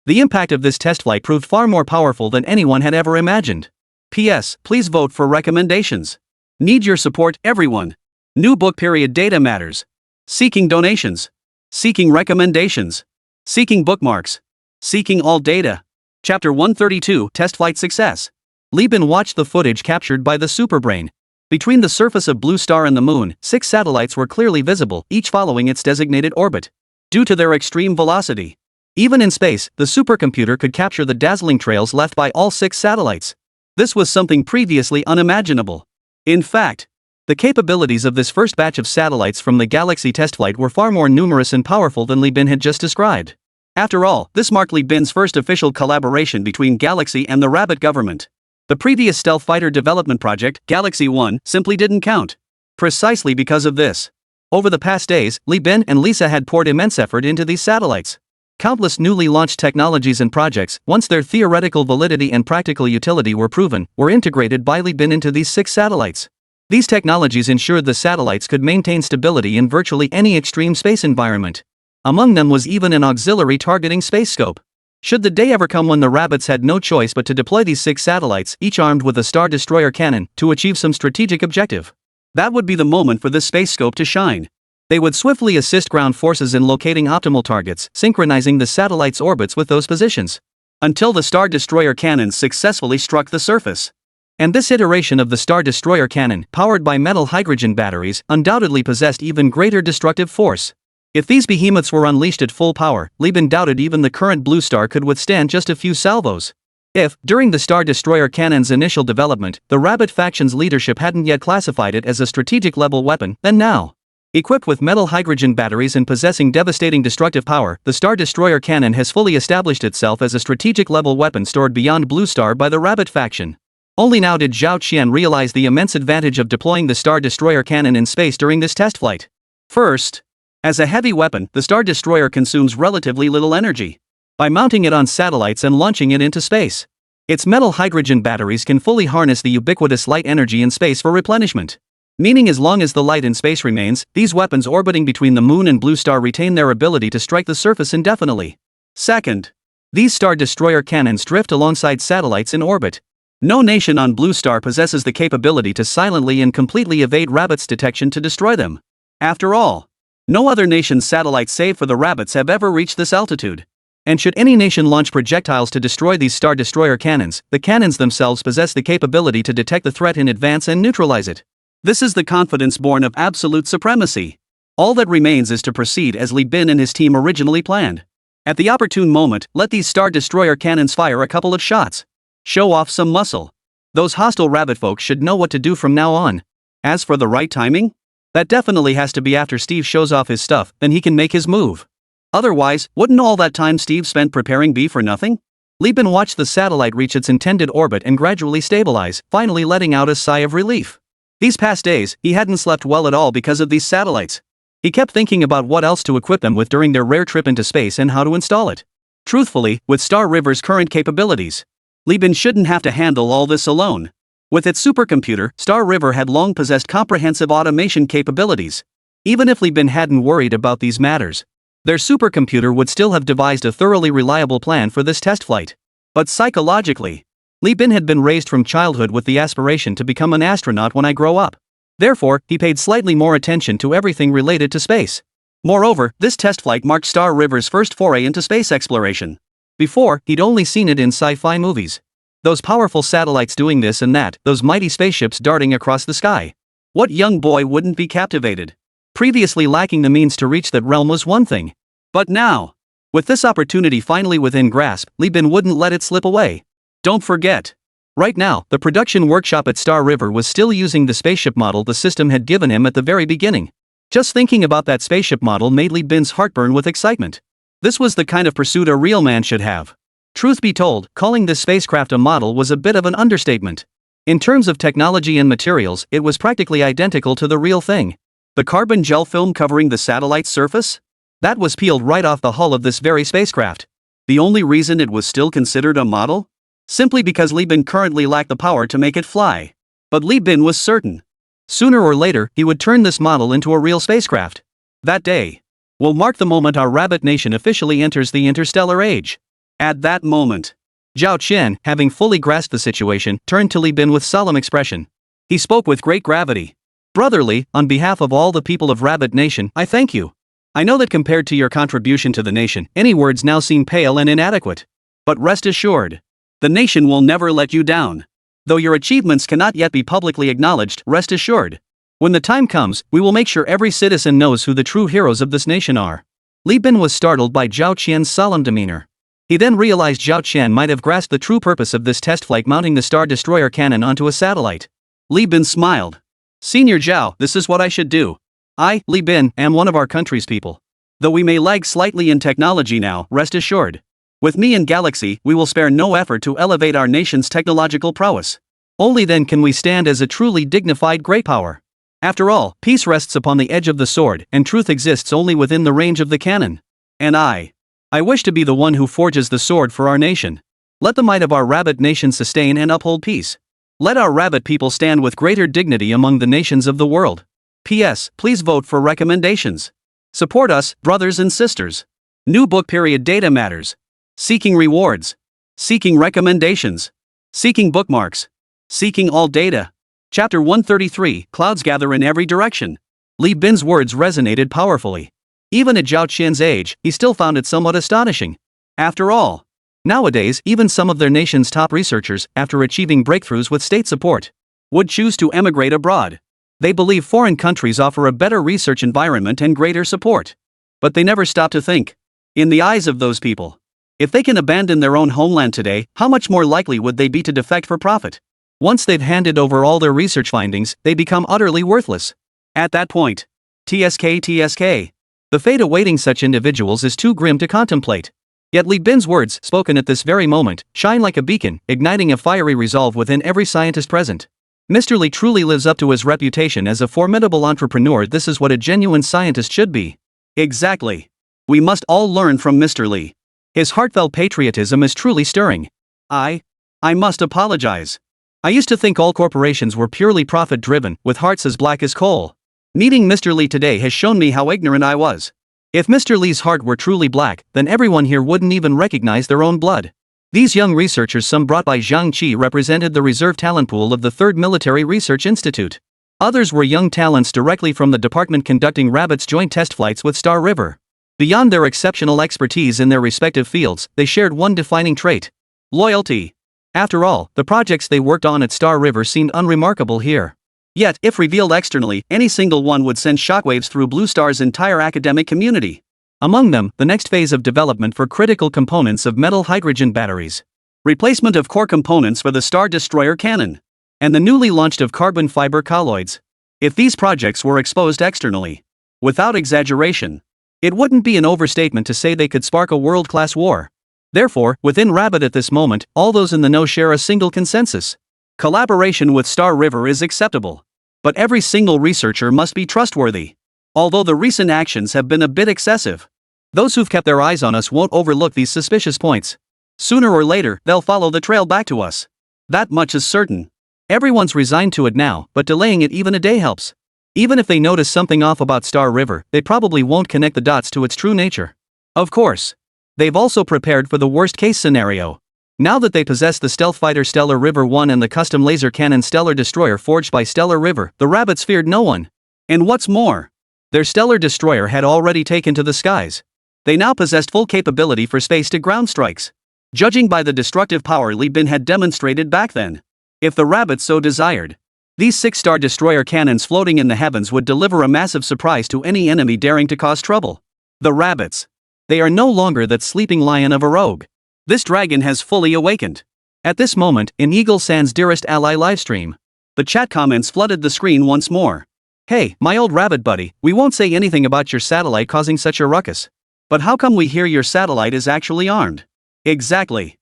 The impact of this test flight proved far more powerful than anyone had ever imagined. P.S. Please vote for recommendations. Need your support, everyone. New book period data matters. Seeking donations. Seeking recommendations. Seeking bookmarks. Seeking all data. Chapter 132, Test Flight Success. Li Bin watched the footage captured by the superbrain. Between the surface of Blue Star and the Moon, 6 satellites were clearly visible, each following its designated orbit. Due to their extreme velocity, even in space, the supercomputer could capture the dazzling trails left by all 6 satellites. This was something previously unimaginable. In fact, the capabilities of this first batch of satellites from the Galaxy test flight were far more numerous and powerful than Li Bin had just described. After all, this marked Li Bin's first official collaboration between Galaxy and the Rabbit government. The previous stealth fighter development project, Galaxy 1, simply didn't count. Precisely because of this. Over the past days, Li Bin and Lisa had poured immense effort into these satellites. Countless newly launched technologies and projects, once their theoretical validity and practical utility were proven, were integrated by Li Bin into these 6 satellites. These technologies ensured the satellites could maintain stability in virtually any extreme space environment. Among them was even an auxiliary targeting space scope. Should the day ever come when the Rabbits had no choice but to deploy these 6 satellites, each armed with a Star Destroyer cannon, to achieve some strategic objective, that would be the moment for this space scope to shine. They would swiftly assist ground forces in locating optimal targets, synchronizing the satellite's orbits with those positions, until the Star Destroyer cannons successfully struck the surface. And this iteration of the Star Destroyer cannon, powered by metal hydrogen batteries, undoubtedly possessed even greater destructive force. If these behemoths were unleashed at full power, Lieben doubted even the current Blue Star could withstand just a few salvos. If, during the Star Destroyer cannon's initial development, the Rabbit faction's leadership hadn't yet classified it as a strategic-level weapon, then now, equipped with metal hydrogen batteries and possessing devastating destructive power, the Star Destroyer cannon has fully established itself as a strategic-level weapon stored beyond Blue Star by the Rabbit faction. Only now did Zhao Qian realize the immense advantage of deploying the Star Destroyer cannon in space during this test flight. First, as a heavy weapon, the Star Destroyer consumes relatively little energy. By mounting it on satellites and launching it into space, its metal hydrogen batteries can fully harness the ubiquitous light energy in space for replenishment. Meaning as long as the light in space remains, these weapons orbiting between the Moon and Blue Star retain their ability to strike the surface indefinitely. Second, these Star Destroyer cannons drift alongside satellites in orbit. No nation on Blue Star possesses the capability to silently and completely evade Rabbit's detection to destroy them. After all, no other nation's satellites save for the Rabbits have ever reached this altitude. And should any nation launch projectiles to destroy these Star Destroyer cannons, the cannons themselves possess the capability to detect the threat in advance and neutralize it. This is the confidence born of absolute supremacy. All that remains is to proceed as Li Bin and his team originally planned. At the opportune moment, let these Star Destroyer cannons fire a couple of shots. Show off some muscle. Those hostile Rabbit folks should know what to do from now on. As for the right timing, that definitely has to be after Steve shows off his stuff, then he can make his move. Otherwise, wouldn't all that time Steve spent preparing be for nothing? Li Bin watched the satellite reach its intended orbit and gradually stabilize, finally letting out a sigh of relief. These past days, he hadn't slept well at all because of these satellites. He kept thinking about what else to equip them with during their rare trip into space and how to install it. Truthfully, with Star River's current capabilities, Li Bin shouldn't have to handle all this alone. With its supercomputer, Star River had long possessed comprehensive automation capabilities. Even if Li Bin hadn't worried about these matters, their supercomputer would still have devised a thoroughly reliable plan for this test flight. But psychologically, Li Bin had been raised from childhood with the aspiration to become an astronaut when I grow up. Therefore, he paid slightly more attention to everything related to space. Moreover, this test flight marked Star River's first foray into space exploration. Before, he'd only seen it in sci-fi movies. Those powerful satellites doing this and that, those mighty spaceships darting across the sky. What young boy wouldn't be captivated? Previously lacking the means to reach that realm was one thing. But now, with this opportunity finally within grasp, Li Bin wouldn't let it slip away. Don't forget. Right now, the production workshop at Star River was still using the spaceship model the system had given him at the very beginning. Just thinking about that spaceship model made Li Bin's heart burn with excitement. This was the kind of pursuit a real man should have. Truth be told, calling this spacecraft a model was a bit of an understatement. In terms of technology and materials, it was practically identical to the real thing. The carbon gel film covering the satellite's surface? That was peeled right off the hull of this very spacecraft. The only reason it was still considered a model? Simply because Li Bin currently lacked the power to make it fly. But Li Bin was certain. Sooner or later, he would turn this model into a real spacecraft. That day will mark the moment our Rabbit Nation officially enters the interstellar age. At that moment, Zhao Qian, having fully grasped the situation, turned to Li Bin with solemn expression. He spoke with great gravity. Brotherly, on behalf of all the people of Rabbit Nation, I thank you. I know that compared to your contribution to the nation, any words now seem pale and inadequate. But rest assured, the nation will never let you down. Though your achievements cannot yet be publicly acknowledged, rest assured. When the time comes, we will make sure every citizen knows who the true heroes of this nation are. Li Bin was startled by Zhao Qian's solemn demeanor. He then realized Zhao Qian might have grasped the true purpose of this test flight, mounting the Star Destroyer cannon onto a satellite. Li Bin smiled. Senior Zhao, this is what I should do. I, Li Bin, am one of our country's people. Though we may lag slightly in technology now, rest assured. With me in Galaxy, we will spare no effort to elevate our nation's technological prowess. Only then can we stand as a truly dignified great power. After all, peace rests upon the edge of the sword, and truth exists only within the range of the cannon. And I wish to be the one who forges the sword for our nation. Let the might of our Rabbit Nation sustain and uphold peace. Let our Rabbit people stand with greater dignity among the nations of the world. P.S. Please vote for recommendations. Support us, brothers and sisters. New book period data matters. Seeking rewards. Seeking recommendations. Seeking bookmarks. Seeking all data. Chapter 133, Clouds gather in every direction. Li Bin's words resonated powerfully. Even at Zhao Qian's age, he still found it somewhat astonishing. After all, Nowadays, even some of their nation's top researchers, after achieving breakthroughs with state support, would choose to emigrate abroad. They believe foreign countries offer a better research environment and greater support. But they never stop to think. In the eyes of those people, if they can abandon their own homeland today, how much more likely would they be to defect for profit? Once they've handed over all their research findings, they become utterly worthless. At that point, TSK. The fate awaiting such individuals is too grim to contemplate. Yet Li Bin's words, spoken at this very moment, shine like a beacon, igniting a fiery resolve within every scientist present. Mr. Li truly lives up to his reputation as a formidable entrepreneur. This is what a genuine scientist should be. Exactly. We must all learn from Mr. Li. His heartfelt patriotism is truly stirring. I must apologize. I used to think all corporations were purely profit-driven, with hearts as black as coal. Meeting Mr. Li today has shown me how ignorant I was. If Mr. Li's heart were truly black, then everyone here wouldn't even recognize their own blood. These young researchers, some brought by Zhang Qi, represented the reserve talent pool of the 3rd Military Research Institute. Others were young talents directly from the department conducting Rabbit's joint test flights with Star River. Beyond their exceptional expertise in their respective fields, they shared one defining trait: loyalty. After all, the projects they worked on at Star River seemed unremarkable here. Yet, if revealed externally, any single one would send shockwaves through Blue Star's entire academic community. Among them, the next phase of development for critical components of metal hydrogen batteries, replacement of core components for the Star Destroyer cannon, and the newly launched of carbon fiber colloids. If these projects were exposed externally, without exaggeration, it wouldn't be an overstatement to say they could spark a world-class war. Therefore, within Rabbit at this moment, all those in the know share a single consensus. Collaboration with Star River is acceptable. But every single researcher must be trustworthy. Although the recent actions have been a bit excessive, those who've kept their eyes on us won't overlook these suspicious points. Sooner or later, they'll follow the trail back to us. That much is certain. Everyone's resigned to it now, but delaying it even a day helps. Even if they notice something off about Star River, they probably won't connect the dots to its true nature. Of course, they've also prepared for the worst-case scenario. Now that they possess the stealth fighter Stellar River 1 and the custom laser cannon Stellar Destroyer forged by Stellar River, the Rabbits feared no one. And what's more, their Stellar Destroyer had already taken to the skies. They now possessed full capability for space-to-ground strikes. Judging by the destructive power Li Bin had demonstrated back then, if the Rabbits so desired, these 6-star destroyer cannons floating in the heavens would deliver a massive surprise to any enemy daring to cause trouble. The Rabbits. They are no longer that sleeping lion of a rogue. This dragon has fully awakened. At this moment, in Eagle San's Dearest Ally livestream, the chat comments flooded the screen once more. Hey, my old rabbit buddy, we won't say anything about your satellite causing such a ruckus. But how come we hear your satellite is actually armed? Exactly.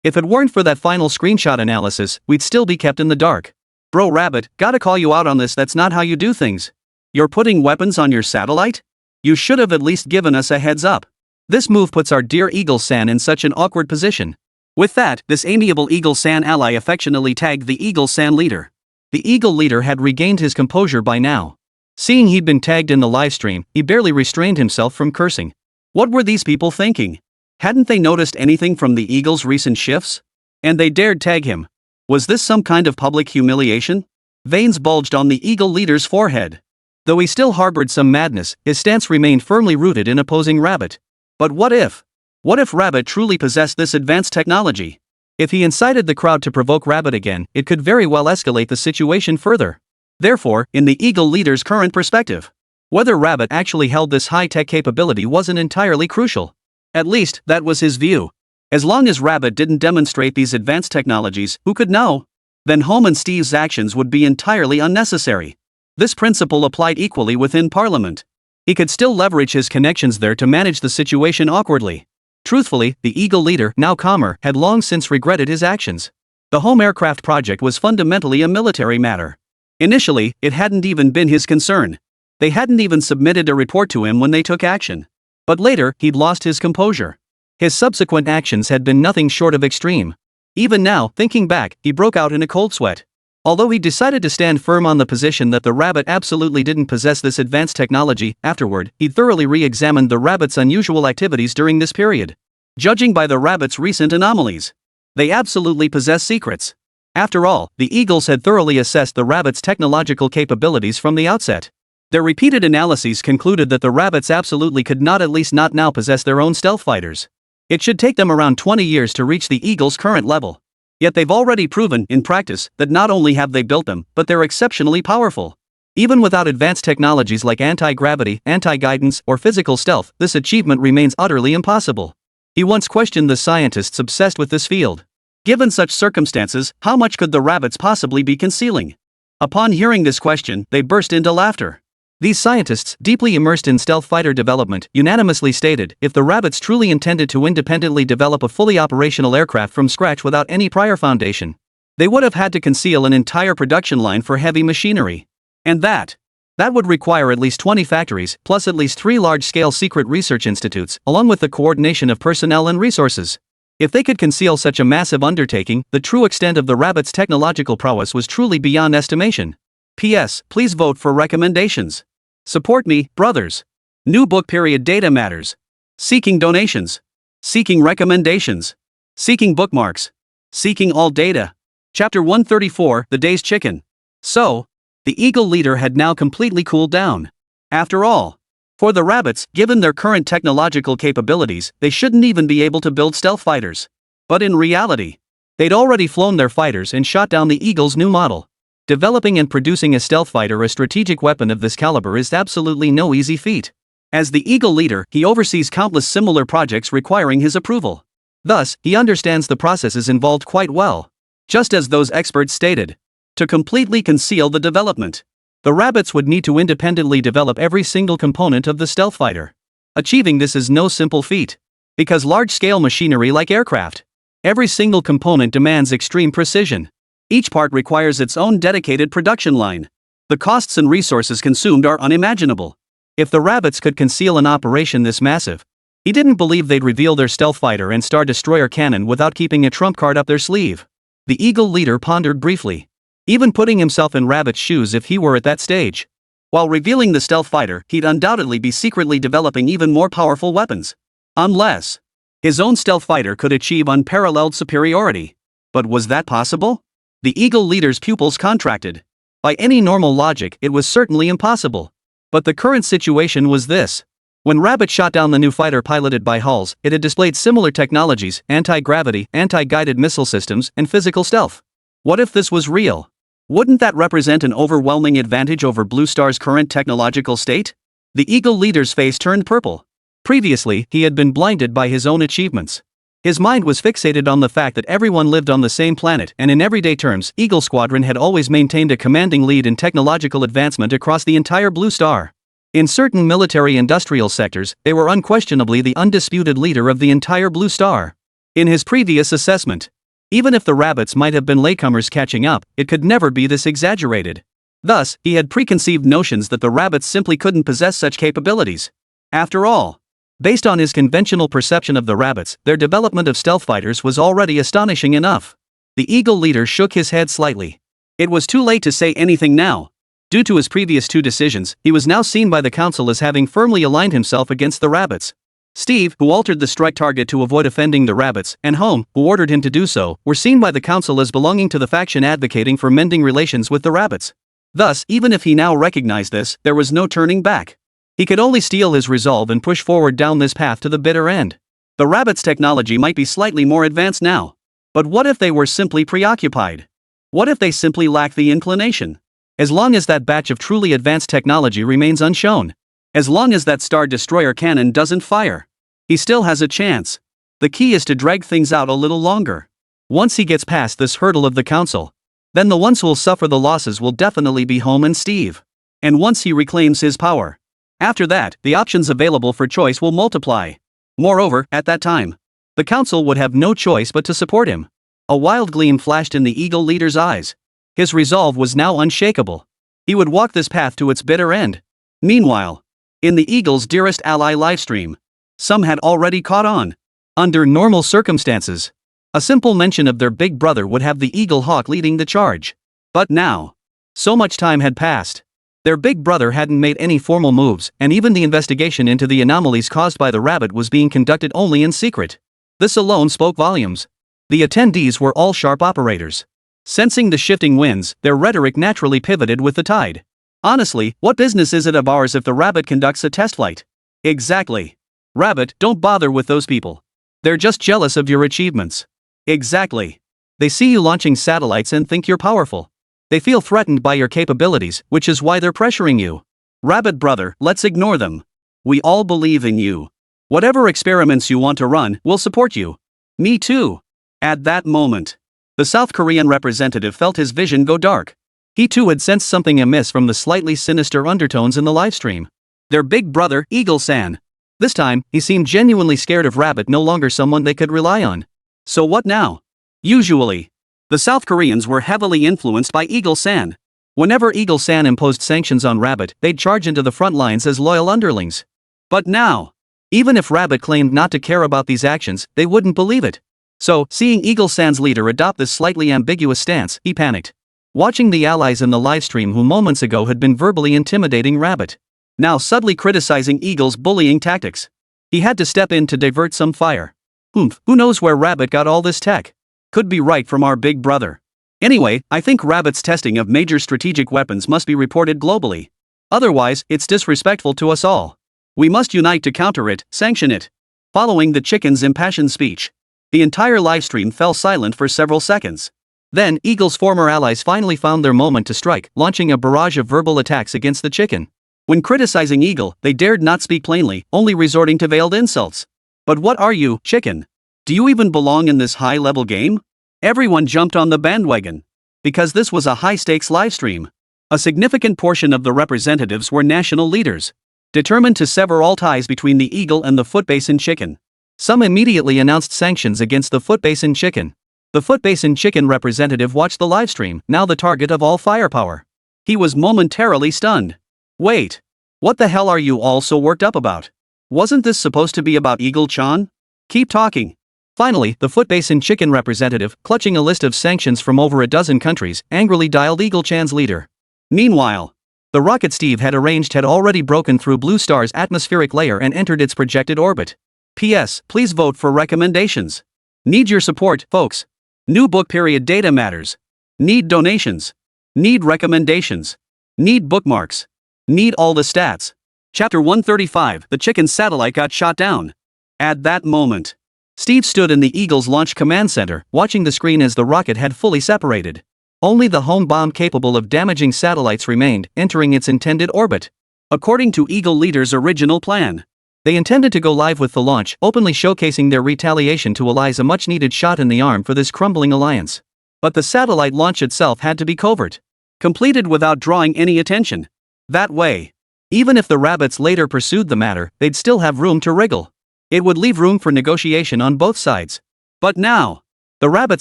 If it weren't for that final screenshot analysis, we'd still be kept in the dark. Bro Rabbit, gotta call you out on this. That's not how you do things. You're putting weapons on your satellite? You should have at least given us a heads up. This move puts our dear Eagle San in such an awkward position. With that, this amiable Eagle San ally affectionately tagged the Eagle San leader. The Eagle leader had regained his composure by now. Seeing he'd been tagged in the livestream, he barely restrained himself from cursing. What were these people thinking? Hadn't they noticed anything from the Eagle's recent shifts? And they dared tag him. Was this some kind of public humiliation? Veins bulged on the Eagle leader's forehead. Though he still harbored some madness, his stance remained firmly rooted in opposing Rabbit. But what if? What if Rabbit truly possessed this advanced technology? If he incited the crowd to provoke Rabbit again, it could very well escalate the situation further. Therefore, in the Eagle leader's current perspective, whether Rabbit actually held this high-tech capability wasn't entirely crucial. At least, that was his view. As long as Rabbit didn't demonstrate these advanced technologies, who could know? Then Home and Steve's actions would be entirely unnecessary. This principle applied equally within Parliament. He could still leverage his connections there to manage the situation awkwardly. Truthfully, the Eagle leader, now calmer, had long since regretted his actions. The home aircraft project was fundamentally a military matter. Initially, it hadn't even been his concern. They hadn't even submitted a report to him when they took action. But later, he'd lost his composure. His subsequent actions had been nothing short of extreme. Even now, thinking back, he broke out in a cold sweat. Although he decided to stand firm on the position that the Rabbit absolutely didn't possess this advanced technology, afterward, he thoroughly re-examined the Rabbit's unusual activities during this period. Judging by the Rabbit's recent anomalies, they absolutely possess secrets. After all, the Eagles had thoroughly assessed the Rabbit's technological capabilities from the outset. Their repeated analyses concluded that the Rabbits absolutely could not, at least not now, possess their own stealth fighters. It should take them around 20 years to reach the eagle's current level. Yet they've already proven, in practice, that not only have they built them, but they're exceptionally powerful. Even without advanced technologies like anti-gravity, anti-guidance, or physical stealth, this achievement remains utterly impossible. He once questioned the scientists obsessed with this field. Given such circumstances, how much could the rabbits possibly be concealing? Upon hearing this question, they burst into laughter. These scientists, deeply immersed in stealth fighter development, unanimously stated, if the rabbits truly intended to independently develop a fully operational aircraft from scratch without any prior foundation, they would have had to conceal an entire production line for heavy machinery. And that would require at least 20 factories, plus at least 3 large-scale secret research institutes, along with the coordination of personnel and resources. If they could conceal such a massive undertaking, the true extent of the rabbits' technological prowess was truly beyond estimation. P.S. Please vote for recommendations. Support me, brothers. New book period data matters. Seeking donations. Seeking recommendations. Seeking bookmarks. Seeking all data. Chapter 134, The Day's Chicken. So, the eagle leader had now completely cooled down. After all, for the rabbits, given their current technological capabilities, they shouldn't even be able to build stealth fighters. But in reality, they'd already flown their fighters and shot down the eagle's new model. Developing and producing a stealth fighter, a strategic weapon of this caliber, is absolutely no easy feat. As the eagle leader, he oversees countless similar projects requiring his approval. Thus, he understands the processes involved quite well. Just as those experts stated, to completely conceal the development, the rabbits would need to independently develop every single component of the stealth fighter. Achieving this is no simple feat, because large-scale machinery like aircraft, every single component demands extreme precision. Each part requires its own dedicated production line. The costs and resources consumed are unimaginable. If the rabbits could conceal an operation this massive, he didn't believe they'd reveal their stealth fighter and Star Destroyer cannon without keeping a trump card up their sleeve. The eagle leader pondered briefly, even putting himself in Rabbit's shoes if he were at that stage. While revealing the stealth fighter, he'd undoubtedly be secretly developing even more powerful weapons. Unless his own stealth fighter could achieve unparalleled superiority. But was that possible? The eagle leader's pupils contracted. By any normal logic, it was certainly impossible. But the current situation was this. When Rabbit shot down the new fighter piloted by Hulls, it had displayed similar technologies: anti-gravity, anti-guided missile systems, and physical stealth. What if this was real? Wouldn't that represent an overwhelming advantage over Blue Star's current technological state? The eagle leader's face turned purple. Previously, he had been blinded by his own achievements. His mind was fixated on the fact that everyone lived on the same planet, and in everyday terms, Eagle Squadron had always maintained a commanding lead in technological advancement across the entire Blue Star. In certain military-industrial sectors, they were unquestionably the undisputed leader of the entire Blue Star. In his previous assessment, even if the rabbits might have been latecomers catching up, it could never be this exaggerated. Thus, he had preconceived notions that the rabbits simply couldn't possess such capabilities. After all, based on his conventional perception of the rabbits, their development of stealth fighters was already astonishing enough. The eagle leader shook his head slightly. It was too late to say anything now. Due to his previous 2 decisions, he was now seen by the council as having firmly aligned himself against the rabbits. Steve, who altered the strike target to avoid offending the rabbits, and Home, who ordered him to do so, were seen by the council as belonging to the faction advocating for mending relations with the rabbits. Thus, even if he now recognized this, there was no turning back. He could only steel his resolve and push forward down this path to the bitter end. The rabbits' technology might be slightly more advanced now. But what if they were simply preoccupied? What if they simply lacked the inclination? As long as that batch of truly advanced technology remains unshown, as long as that Star Destroyer cannon doesn't fire, he still has a chance. The key is to drag things out a little longer. Once he gets past this hurdle of the council, then the ones who'll suffer the losses will definitely be Home and Steve. And once he reclaims his power, after that, the options available for choice will multiply. Moreover, at that time, the council would have no choice but to support him. A wild gleam flashed in the eagle leader's eyes. His resolve was now unshakable. He would walk this path to its bitter end. Meanwhile, in the eagle's dearest ally livestream, some had already caught on. Under normal circumstances, a simple mention of their big brother would have the eagle hawk leading the charge. But now, so much time had passed. Their big brother hadn't made any formal moves, and even the investigation into the anomalies caused by the rabbit was being conducted only in secret. This alone spoke volumes. The attendees were all sharp operators. Sensing the shifting winds, their rhetoric naturally pivoted with the tide. Honestly, what business is it of ours if the rabbit conducts a test flight? Exactly. Rabbit, don't bother with those people. They're just jealous of your achievements. Exactly. They see you launching satellites and think you're powerful. They feel threatened by your capabilities, which is why they're pressuring you. Rabbit brother, let's ignore them. We all believe in you. Whatever experiments you want to run, we'll support you. Me too. At that moment, the South Korean representative felt his vision go dark. He too had sensed something amiss from the slightly sinister undertones in the livestream. Their big brother, Eagle-san. This time, he seemed genuinely scared of Rabbit, no longer someone they could rely on. So what now? Usually, the South Koreans were heavily influenced by Eagle-san. Whenever Eagle-san imposed sanctions on Rabbit, they'd charge into the front lines as loyal underlings. But now, even if Rabbit claimed not to care about these actions, they wouldn't believe it. So, seeing Eagle-san's leader adopt this slightly ambiguous stance, he panicked. Watching the allies in the livestream who moments ago had been verbally intimidating Rabbit, now subtly criticizing Eagle's bullying tactics, he had to step in to divert some fire. Who knows where Rabbit got all this tech? Could be right from our big brother. Anyway, I think Rabbit's testing of major strategic weapons must be reported globally. Otherwise, it's disrespectful to us all. We must unite to counter it, sanction it. Following the chicken's impassioned speech, the entire livestream fell silent for several seconds. Then, Eagle's former allies finally found their moment to strike, launching a barrage of verbal attacks against the chicken. When criticizing Eagle, they dared not speak plainly, only resorting to veiled insults. But what are you, chicken? Do you even belong in this high-level game? Everyone jumped on the bandwagon. Because this was a high-stakes livestream. A significant portion of the representatives were national leaders, determined to sever all ties between the Eagle and the Footbasin chicken. Some immediately announced sanctions against the Footbasin chicken. The Footbasin chicken representative watched the livestream, now the target of all firepower. He was momentarily stunned. Wait. What the hell are you all so worked up about? Wasn't this supposed to be about Eagle-chan? Keep talking. Finally, the Footbasin chicken representative, clutching a list of sanctions from over a dozen countries, angrily dialed Eagle-chan's leader. Meanwhile, the rocket Steve had arranged had already broken through Blue Star's atmospheric layer and entered its projected orbit. P.S. Please vote for recommendations. Need your support, folks. New book period data matters. Need donations. Need recommendations. Need bookmarks. Need all the stats. Chapter 135, the chicken's satellite got shot down. At that moment, Steve stood in the Eagle's launch command center, watching the screen as the rocket had fully separated. Only the home bomb capable of damaging satellites remained, entering its intended orbit. According to Eagle leader's original plan, they intended to go live with the launch, openly showcasing their retaliation to allies, a much-needed shot in the arm for this crumbling alliance. But the satellite launch itself had to be covert, completed without drawing any attention. That way, even if the rabbits later pursued the matter, they'd still have room to wriggle. It would leave room for negotiation on both sides. But now, the Rabbit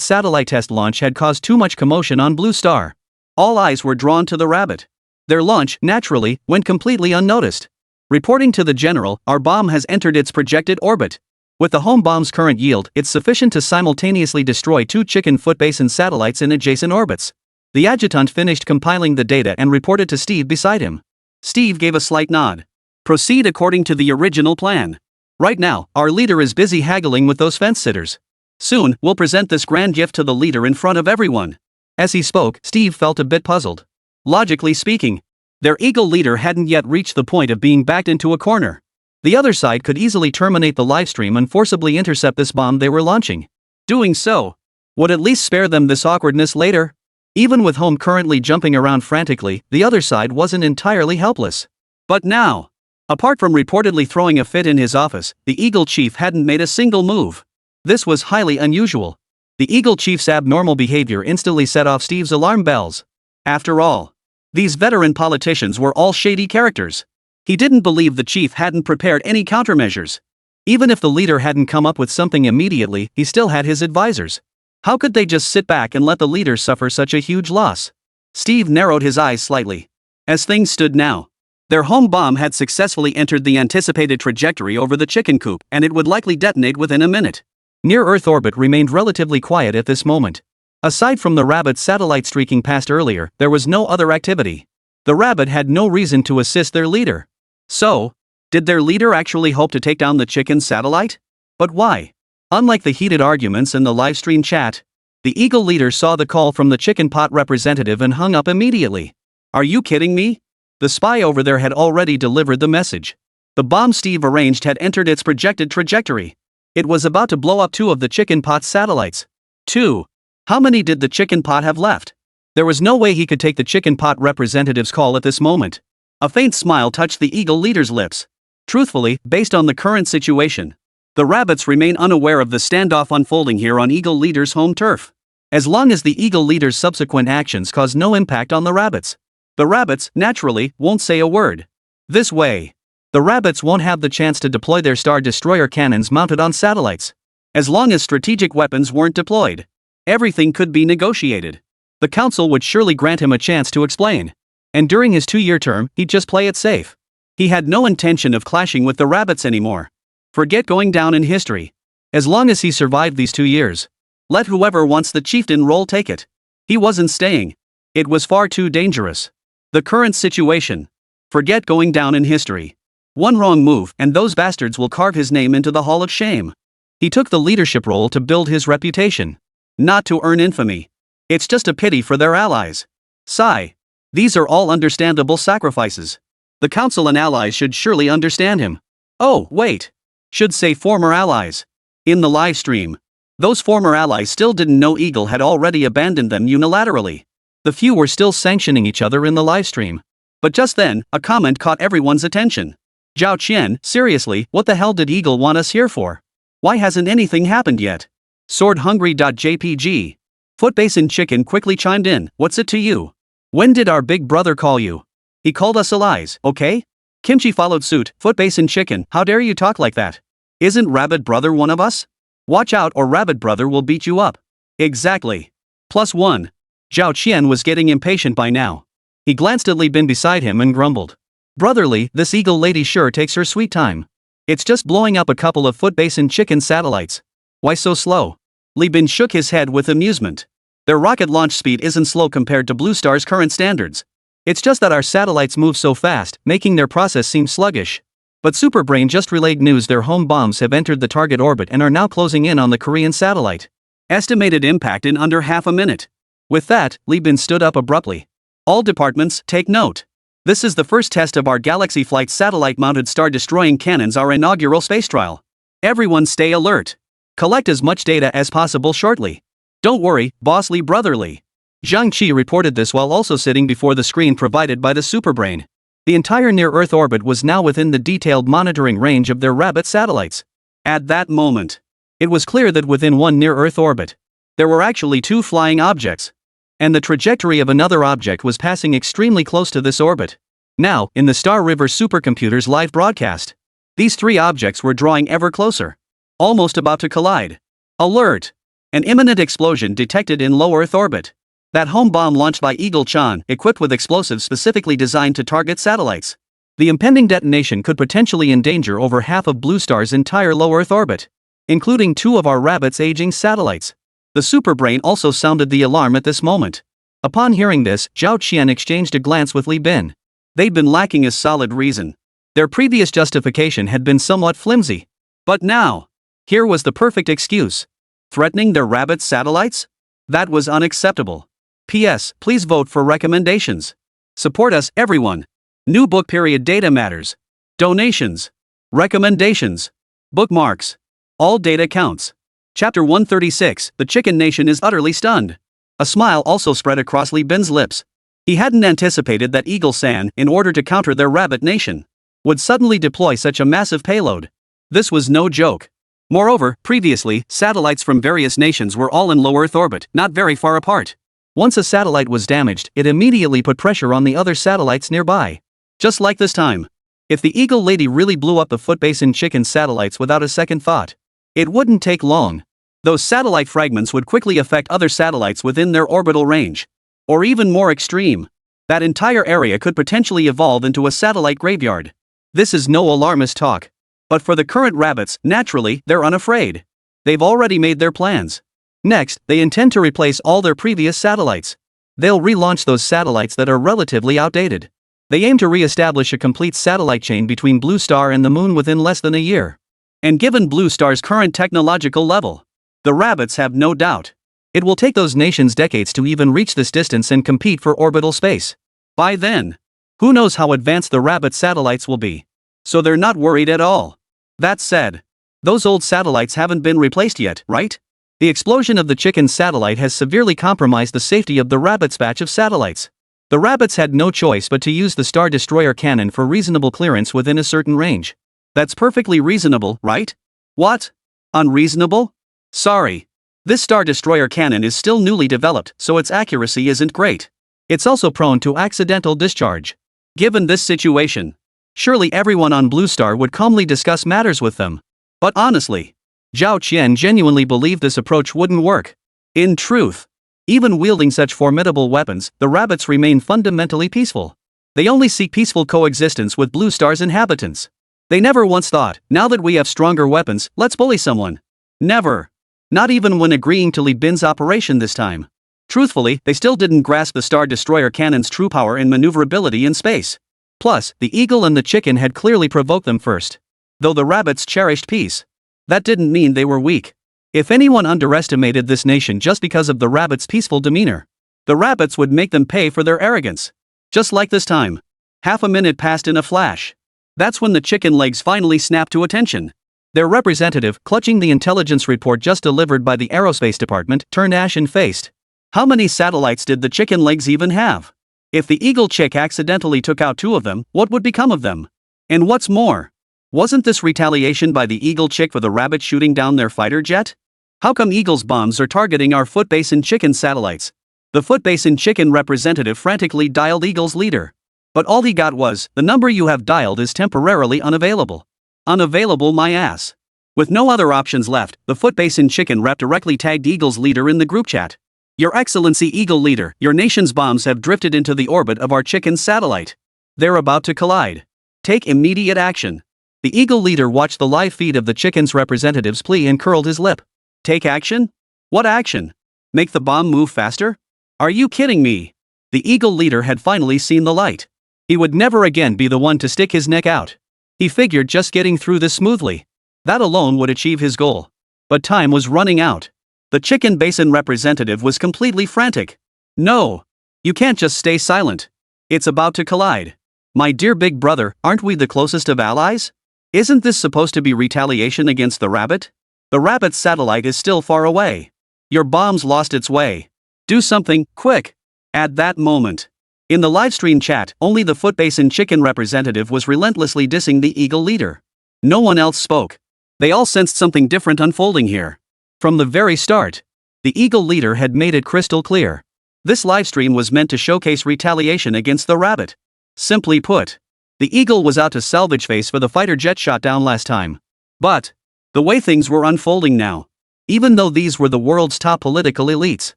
satellite test launch had caused too much commotion on Blue Star. All eyes were drawn to the Rabbit. Their launch, naturally, went completely unnoticed. Reporting to the general, our bomb has entered its projected orbit. With the home bomb's current yield, it's sufficient to simultaneously destroy 2 chicken Footbasin satellites in adjacent orbits. The adjutant finished compiling the data and reported to Steve beside him. Steve gave a slight nod. Proceed according to the original plan. Right now, our leader is busy haggling with those fence-sitters. Soon, we'll present this grand gift to the leader in front of everyone. As he spoke, Steve felt a bit puzzled. Logically speaking, their Eagle leader hadn't yet reached the point of being backed into a corner. The other side could easily terminate the livestream and forcibly intercept this bomb they were launching. Doing so would at least spare them this awkwardness later. Even with Home currently jumping around frantically, the other side wasn't entirely helpless. But now, apart from reportedly throwing a fit in his office, the Eagle chief hadn't made a single move. This was highly unusual. The Eagle chief's abnormal behavior instantly set off Steve's alarm bells. After all, these veteran politicians were all shady characters. He didn't believe the chief hadn't prepared any countermeasures. Even if the leader hadn't come up with something immediately, he still had his advisors. How could they just sit back and let the leader suffer such a huge loss? Steve narrowed his eyes slightly. As things stood now, their home bomb had successfully entered the anticipated trajectory over the chicken coop, and it would likely detonate within a minute. Near-Earth orbit remained relatively quiet at this moment. Aside from the Rabbit satellite streaking past earlier, there was no other activity. The Rabbit had no reason to assist their leader. So, did their leader actually hope to take down the chicken satellite? But why? Unlike the heated arguments in the livestream chat, the Eagle leader saw the call from the chicken pot representative and hung up immediately. Are you kidding me? The spy over there had already delivered the message. The bomb Steve arranged had entered its projected trajectory. It was about to blow up 2 of the chicken pot's satellites. 2. How many did the chicken pot have left? There was no way he could take the chicken pot representative's call at this moment. A faint smile touched the eagle leader's lips. Truthfully, based on the current situation, the rabbits remain unaware of the standoff unfolding here on eagle leader's home turf. As long as the eagle leader's subsequent actions cause no impact on the rabbits, naturally, won't say a word. This way, the rabbits won't have the chance to deploy their Star Destroyer cannons mounted on satellites. As long as strategic weapons weren't deployed, everything could be negotiated. The council would surely grant him a chance to explain. And during his 2-year term, he'd just play it safe. He had no intention of clashing with the rabbits anymore. Forget going down in history. As long as he survived these 2 years, let whoever wants the chieftain role take it. He wasn't staying. It was far too dangerous. The current situation. Forget going down in history. One wrong move, and those bastards will carve his name into the Hall of Shame. He took the leadership role to build his reputation, not to earn infamy. It's just a pity for their allies. Sigh. These are all understandable sacrifices. The council and allies should surely understand him. Oh, wait. Should say former allies. In the live stream, those former allies still didn't know Eagle had already abandoned them unilaterally. The few were still sanctioning each other in the live stream. But just then, a comment caught everyone's attention. Zhao Qian, seriously, what the hell did Eagle want us here for? Why hasn't anything happened yet? Swordhungry.jpg. Footbasin Chicken quickly chimed in, what's it to you? When did our big brother call you? He called us allies, okay? Kimchi followed suit, Footbasin Chicken, how dare you talk like that? Isn't Rabbit Brother one of us? Watch out or Rabbit Brother will beat you up. Exactly. +1. Zhao Qian was getting impatient by now. He glanced at Li Bin beside him and grumbled. Brotherly, this eagle lady sure takes her sweet time. It's just blowing up a couple of Footbasin Chicken satellites. Why so slow? Li Bin shook his head with amusement. Their rocket launch speed isn't slow compared to Blue Star's current standards. It's just that our satellites move so fast, making their process seem sluggish. But Superbrain just relayed news their home bombs have entered the target orbit and are now closing in on the Korean satellite. Estimated impact in under half a minute. With that, Li Bin stood up abruptly. All departments, take note. This is the first test of our Galaxy Flight satellite-mounted star-destroying cannons, our inaugural space trial. Everyone stay alert. Collect as much data as possible shortly. Don't worry, Boss Li Brotherly. Zhang Qi reported this while also sitting before the screen provided by the Superbrain. The entire near-Earth orbit was now within the detailed monitoring range of their Rabbit satellites. At that moment, it was clear that within one near-Earth orbit, there were actually 2 flying objects. And the trajectory of another object was passing extremely close to this orbit. Now, in the Star River supercomputer's live broadcast, these 3 objects were drawing ever closer. Almost about to collide. Alert! An imminent explosion detected in low Earth orbit. That home bomb launched by Eagle Chan, equipped with explosives specifically designed to target satellites. The impending detonation could potentially endanger over half of Blue Star's entire low Earth orbit, including 2 of our Rabbit's aging satellites. The Superbrain also sounded the alarm at this moment. Upon hearing this, Zhao Qian exchanged a glance with Li Bin. They'd been lacking a solid reason. Their previous justification had been somewhat flimsy. But now, here was the perfect excuse. Threatening their Rabbit satellites? That was unacceptable. P.S. Please vote for recommendations. Support us, everyone. New book period data matters. Donations. Recommendations. Bookmarks. All data counts. Chapter 136, The Chicken Nation is utterly stunned. A smile also spread across Li Bin's lips. He hadn't anticipated that Eagle-san, in order to counter their Rabbit nation, would suddenly deploy such a massive payload. This was no joke. Moreover, previously, satellites from various nations were all in low Earth orbit, not very far apart. Once a satellite was damaged, it immediately put pressure on the other satellites nearby. Just like this time. If the Eagle Lady really blew up the Footbasin Chicken satellites without a second thought, it wouldn't take long. Those satellite fragments would quickly affect other satellites within their orbital range. Or even more extreme, that entire area could potentially evolve into a satellite graveyard. This is no alarmist talk. But for the current Rabbits, naturally, they're unafraid. They've already made their plans. Next, they intend to replace all their previous satellites. They'll relaunch those satellites that are relatively outdated. They aim to re-establish a complete satellite chain between Blue Star and the Moon within less than a year. And given Blue Star's current technological level, the Rabbits have no doubt it will take those nations decades to even reach this distance and compete for orbital space. By then, who knows how advanced the Rabbit satellites will be. So they're not worried at all. That said, Those old satellites haven't been replaced yet, right? The explosion of the chicken satellite has severely compromised the safety of the rabbit's batch of satellites. The rabbits had no choice but to use the Star Destroyer cannon for reasonable clearance within a certain range. That's perfectly reasonable, right? What? Unreasonable? Sorry. This Star Destroyer cannon is still newly developed, so its accuracy isn't great. It's also prone to accidental discharge. Given this situation, surely everyone on Blue Star would calmly discuss matters with them. But honestly, Zhao Qian genuinely believed this approach wouldn't work. In truth, even wielding such formidable weapons, the rabbits remain fundamentally peaceful. They only seek peaceful coexistence with Blue Star's inhabitants. They never once thought, now that we have stronger weapons, let's bully someone. Never. Not even when agreeing to lead Bin's operation this time. Truthfully, they still didn't grasp the Star Destroyer cannon's true power and maneuverability in space. Plus, the eagle and the chicken had clearly provoked them first. Though the rabbits cherished peace, that didn't mean they were weak. If anyone underestimated this nation just because of the rabbits' peaceful demeanor, the rabbits would make them pay for their arrogance. Just like this time. Half a minute passed in a flash. That's when the chicken legs finally snapped to attention. Their representative, clutching the intelligence report just delivered by the aerospace department, turned ashen-faced. How many satellites did the chicken legs even have? If the eagle chick accidentally took out 2 of them, what would become of them? And what's more, wasn't this retaliation by the eagle chick for the rabbit shooting down their fighter jet? How come Eagle's bombs are targeting our Footbase and Chicken satellites? The Footbase and Chicken representative frantically dialed Eagle's leader. But all he got was, the number you have dialed is temporarily unavailable. Unavailable my ass. With no other options left, the Footbase and Chicken rep directly tagged Eagle's leader in the group chat. Your Excellency Eagle Leader, your nation's bombs have drifted into the orbit of our Chicken satellite. They're about to collide. Take immediate action. The Eagle Leader watched the live feed of the Chicken's representative's plea and curled his lip. Take action? What action? Make the bomb move faster? Are you kidding me? The Eagle Leader had finally seen the light. He would never again be the one to stick his neck out. He figured just getting through this smoothly, that alone would achieve his goal. But time was running out. The Chicken Basin representative was completely frantic. No! You can't just stay silent. It's about to collide. My dear big brother, aren't we the closest of allies? Isn't this supposed to be retaliation against the rabbit? The rabbit's satellite is still far away. Your bomb's lost its way. Do something, quick! At that moment, in the livestream chat, only the Footbase and Chicken representative was relentlessly dissing the Eagle Leader. No one else spoke. They all sensed something different unfolding here. From the very start, the Eagle Leader had made it crystal clear. This livestream was meant to showcase retaliation against the rabbit. Simply put, the Eagle was out to salvage face for the fighter jet shot down last time. But the way things were unfolding now, even though these were the world's top political elites,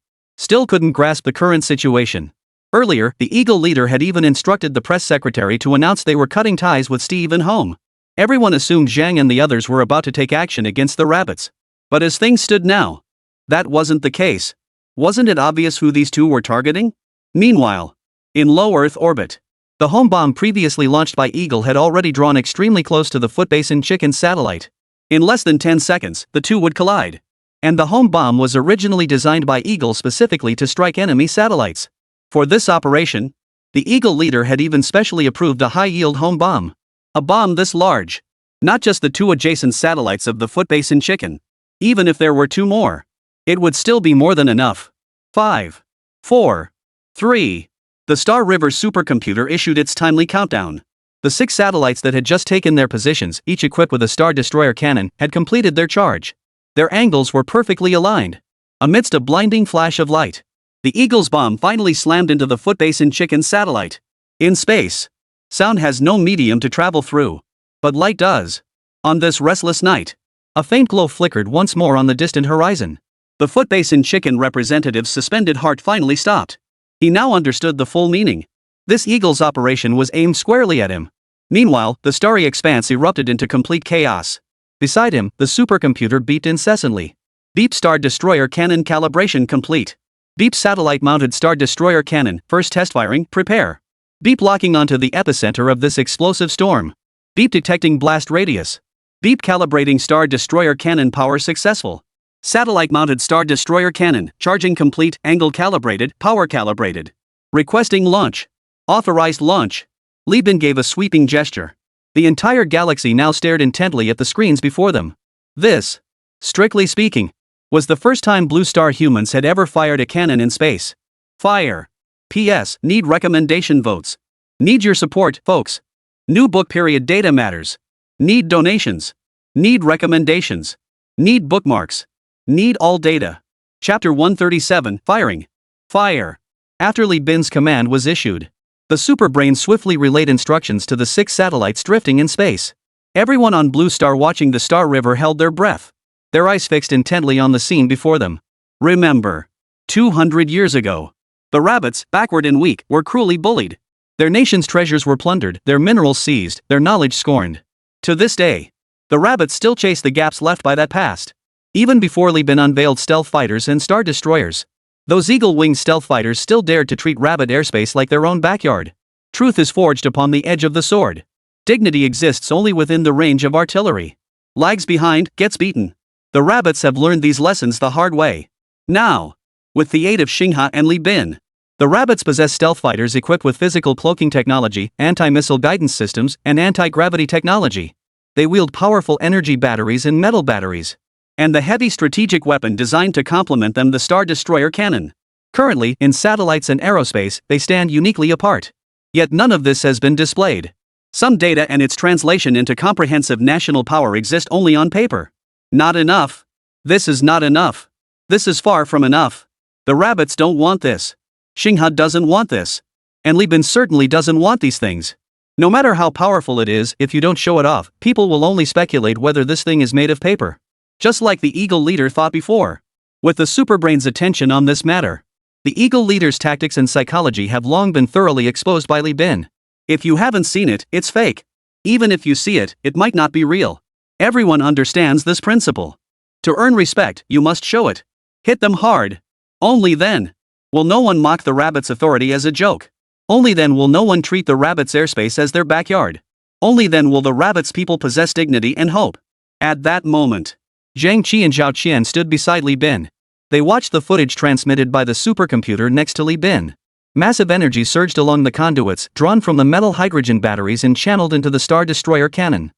still couldn't grasp the current situation. Earlier, the Eagle Leader had even instructed the press secretary to announce they were cutting ties with Steve and Home. Everyone assumed Zhang and the others were about to take action against the rabbits. But as things stood now, that wasn't the case. Wasn't it obvious who these two were targeting? Meanwhile, in low Earth orbit, the home bomb previously launched by Eagle had already drawn extremely close to the Footbase and Chicken satellite. In less than 10 seconds, the two would collide. And the home bomb was originally designed by Eagle specifically to strike enemy satellites. For this operation, the Eagle Leader had even specially approved a high-yield home bomb. A bomb this large. Not just the 2 adjacent satellites of the Footbase and Chicken. Even if there were 2 more, it would still be more than enough. 5, 4, 3. The Star River supercomputer issued its timely countdown. The 6 satellites that had just taken their positions, each equipped with a Star Destroyer cannon, had completed their charge. Their angles were perfectly aligned. Amidst a blinding flash of light, the Eagle's bomb finally slammed into the Footbase and Chicken satellite. In space, sound has no medium to travel through, but light does. On this restless night, a faint glow flickered once more on the distant horizon. The Footbase and Chicken representative's suspended heart finally stopped. He now understood the full meaning. This Eagle's operation was aimed squarely at him. Meanwhile, the starry expanse erupted into complete chaos. Beside him, the supercomputer beeped incessantly. Beep Star Destroyer Cannon calibration complete. Beep satellite-mounted Star Destroyer cannon, first test firing, prepare. Beep locking onto the epicenter of this explosive storm. Beep detecting blast radius. Beep calibrating Star Destroyer cannon power successful. Satellite-mounted Star Destroyer cannon, charging complete, angle calibrated, power calibrated. Requesting launch. Authorized launch. Li Bin gave a sweeping gesture. The entire galaxy now stared intently at the screens before them. This, strictly speaking, was the first time Blue Star humans had ever fired a cannon in space. Fire. P.S. Need recommendation votes. Need your support, folks. New book period data matters. Need donations. Need recommendations. Need bookmarks. Need all data. Chapter 137, Firing. Fire. After Li Bin's command was issued, the superbrain swiftly relayed instructions to the 6 satellites drifting in space. Everyone on Blue Star watching the Star River held their breath, their eyes fixed intently on the scene before them. Remember, 200 years ago, the rabbits, backward and weak, were cruelly bullied. Their nation's treasures were plundered, their minerals seized, their knowledge scorned. To this day, the rabbits still chase the gaps left by that past. Even before Li Bin unveiled stealth fighters and star destroyers, those eagle-winged stealth fighters still dared to treat rabbit airspace like their own backyard. Truth is forged upon the edge of the sword. Dignity exists only within the range of artillery. Lags behind, gets beaten. The rabbits have learned these lessons the hard way. Now, with the aid of Xinghe and Li Bin, the rabbits possess stealth fighters equipped with physical cloaking technology, anti-missile guidance systems, and anti-gravity technology. They wield powerful energy batteries and metal batteries, and the heavy strategic weapon designed to complement them, the Star Destroyer cannon. Currently, in satellites and aerospace, they stand uniquely apart. Yet none of this has been displayed. Some data and its translation into comprehensive national power exist only on paper. Not enough. This is not enough. This is far from enough. The rabbits don't want this. Xinghe doesn't want this. And Li Bin certainly doesn't want these things. No matter how powerful it is, if you don't show it off, people will only speculate whether this thing is made of paper. Just like the Eagle leader thought before. With the superbrain's attention on this matter, the Eagle leader's tactics and psychology have long been thoroughly exposed by Li Bin. If you haven't seen it, it's fake. Even if you see it, it might not be real. Everyone understands this principle. To earn respect, you must show it. Hit them hard. Only then will no one mock the rabbit's authority as a joke. Only then will no one treat the rabbit's airspace as their backyard. Only then will the rabbit's people possess dignity and hope. At that moment, Zhang Qi and Zhao Qian stood beside Li Bin. They watched the footage transmitted by the supercomputer next to Li Bin. Massive energy surged along the conduits, drawn from the metal hydrogen batteries and channeled into the Star Destroyer cannon.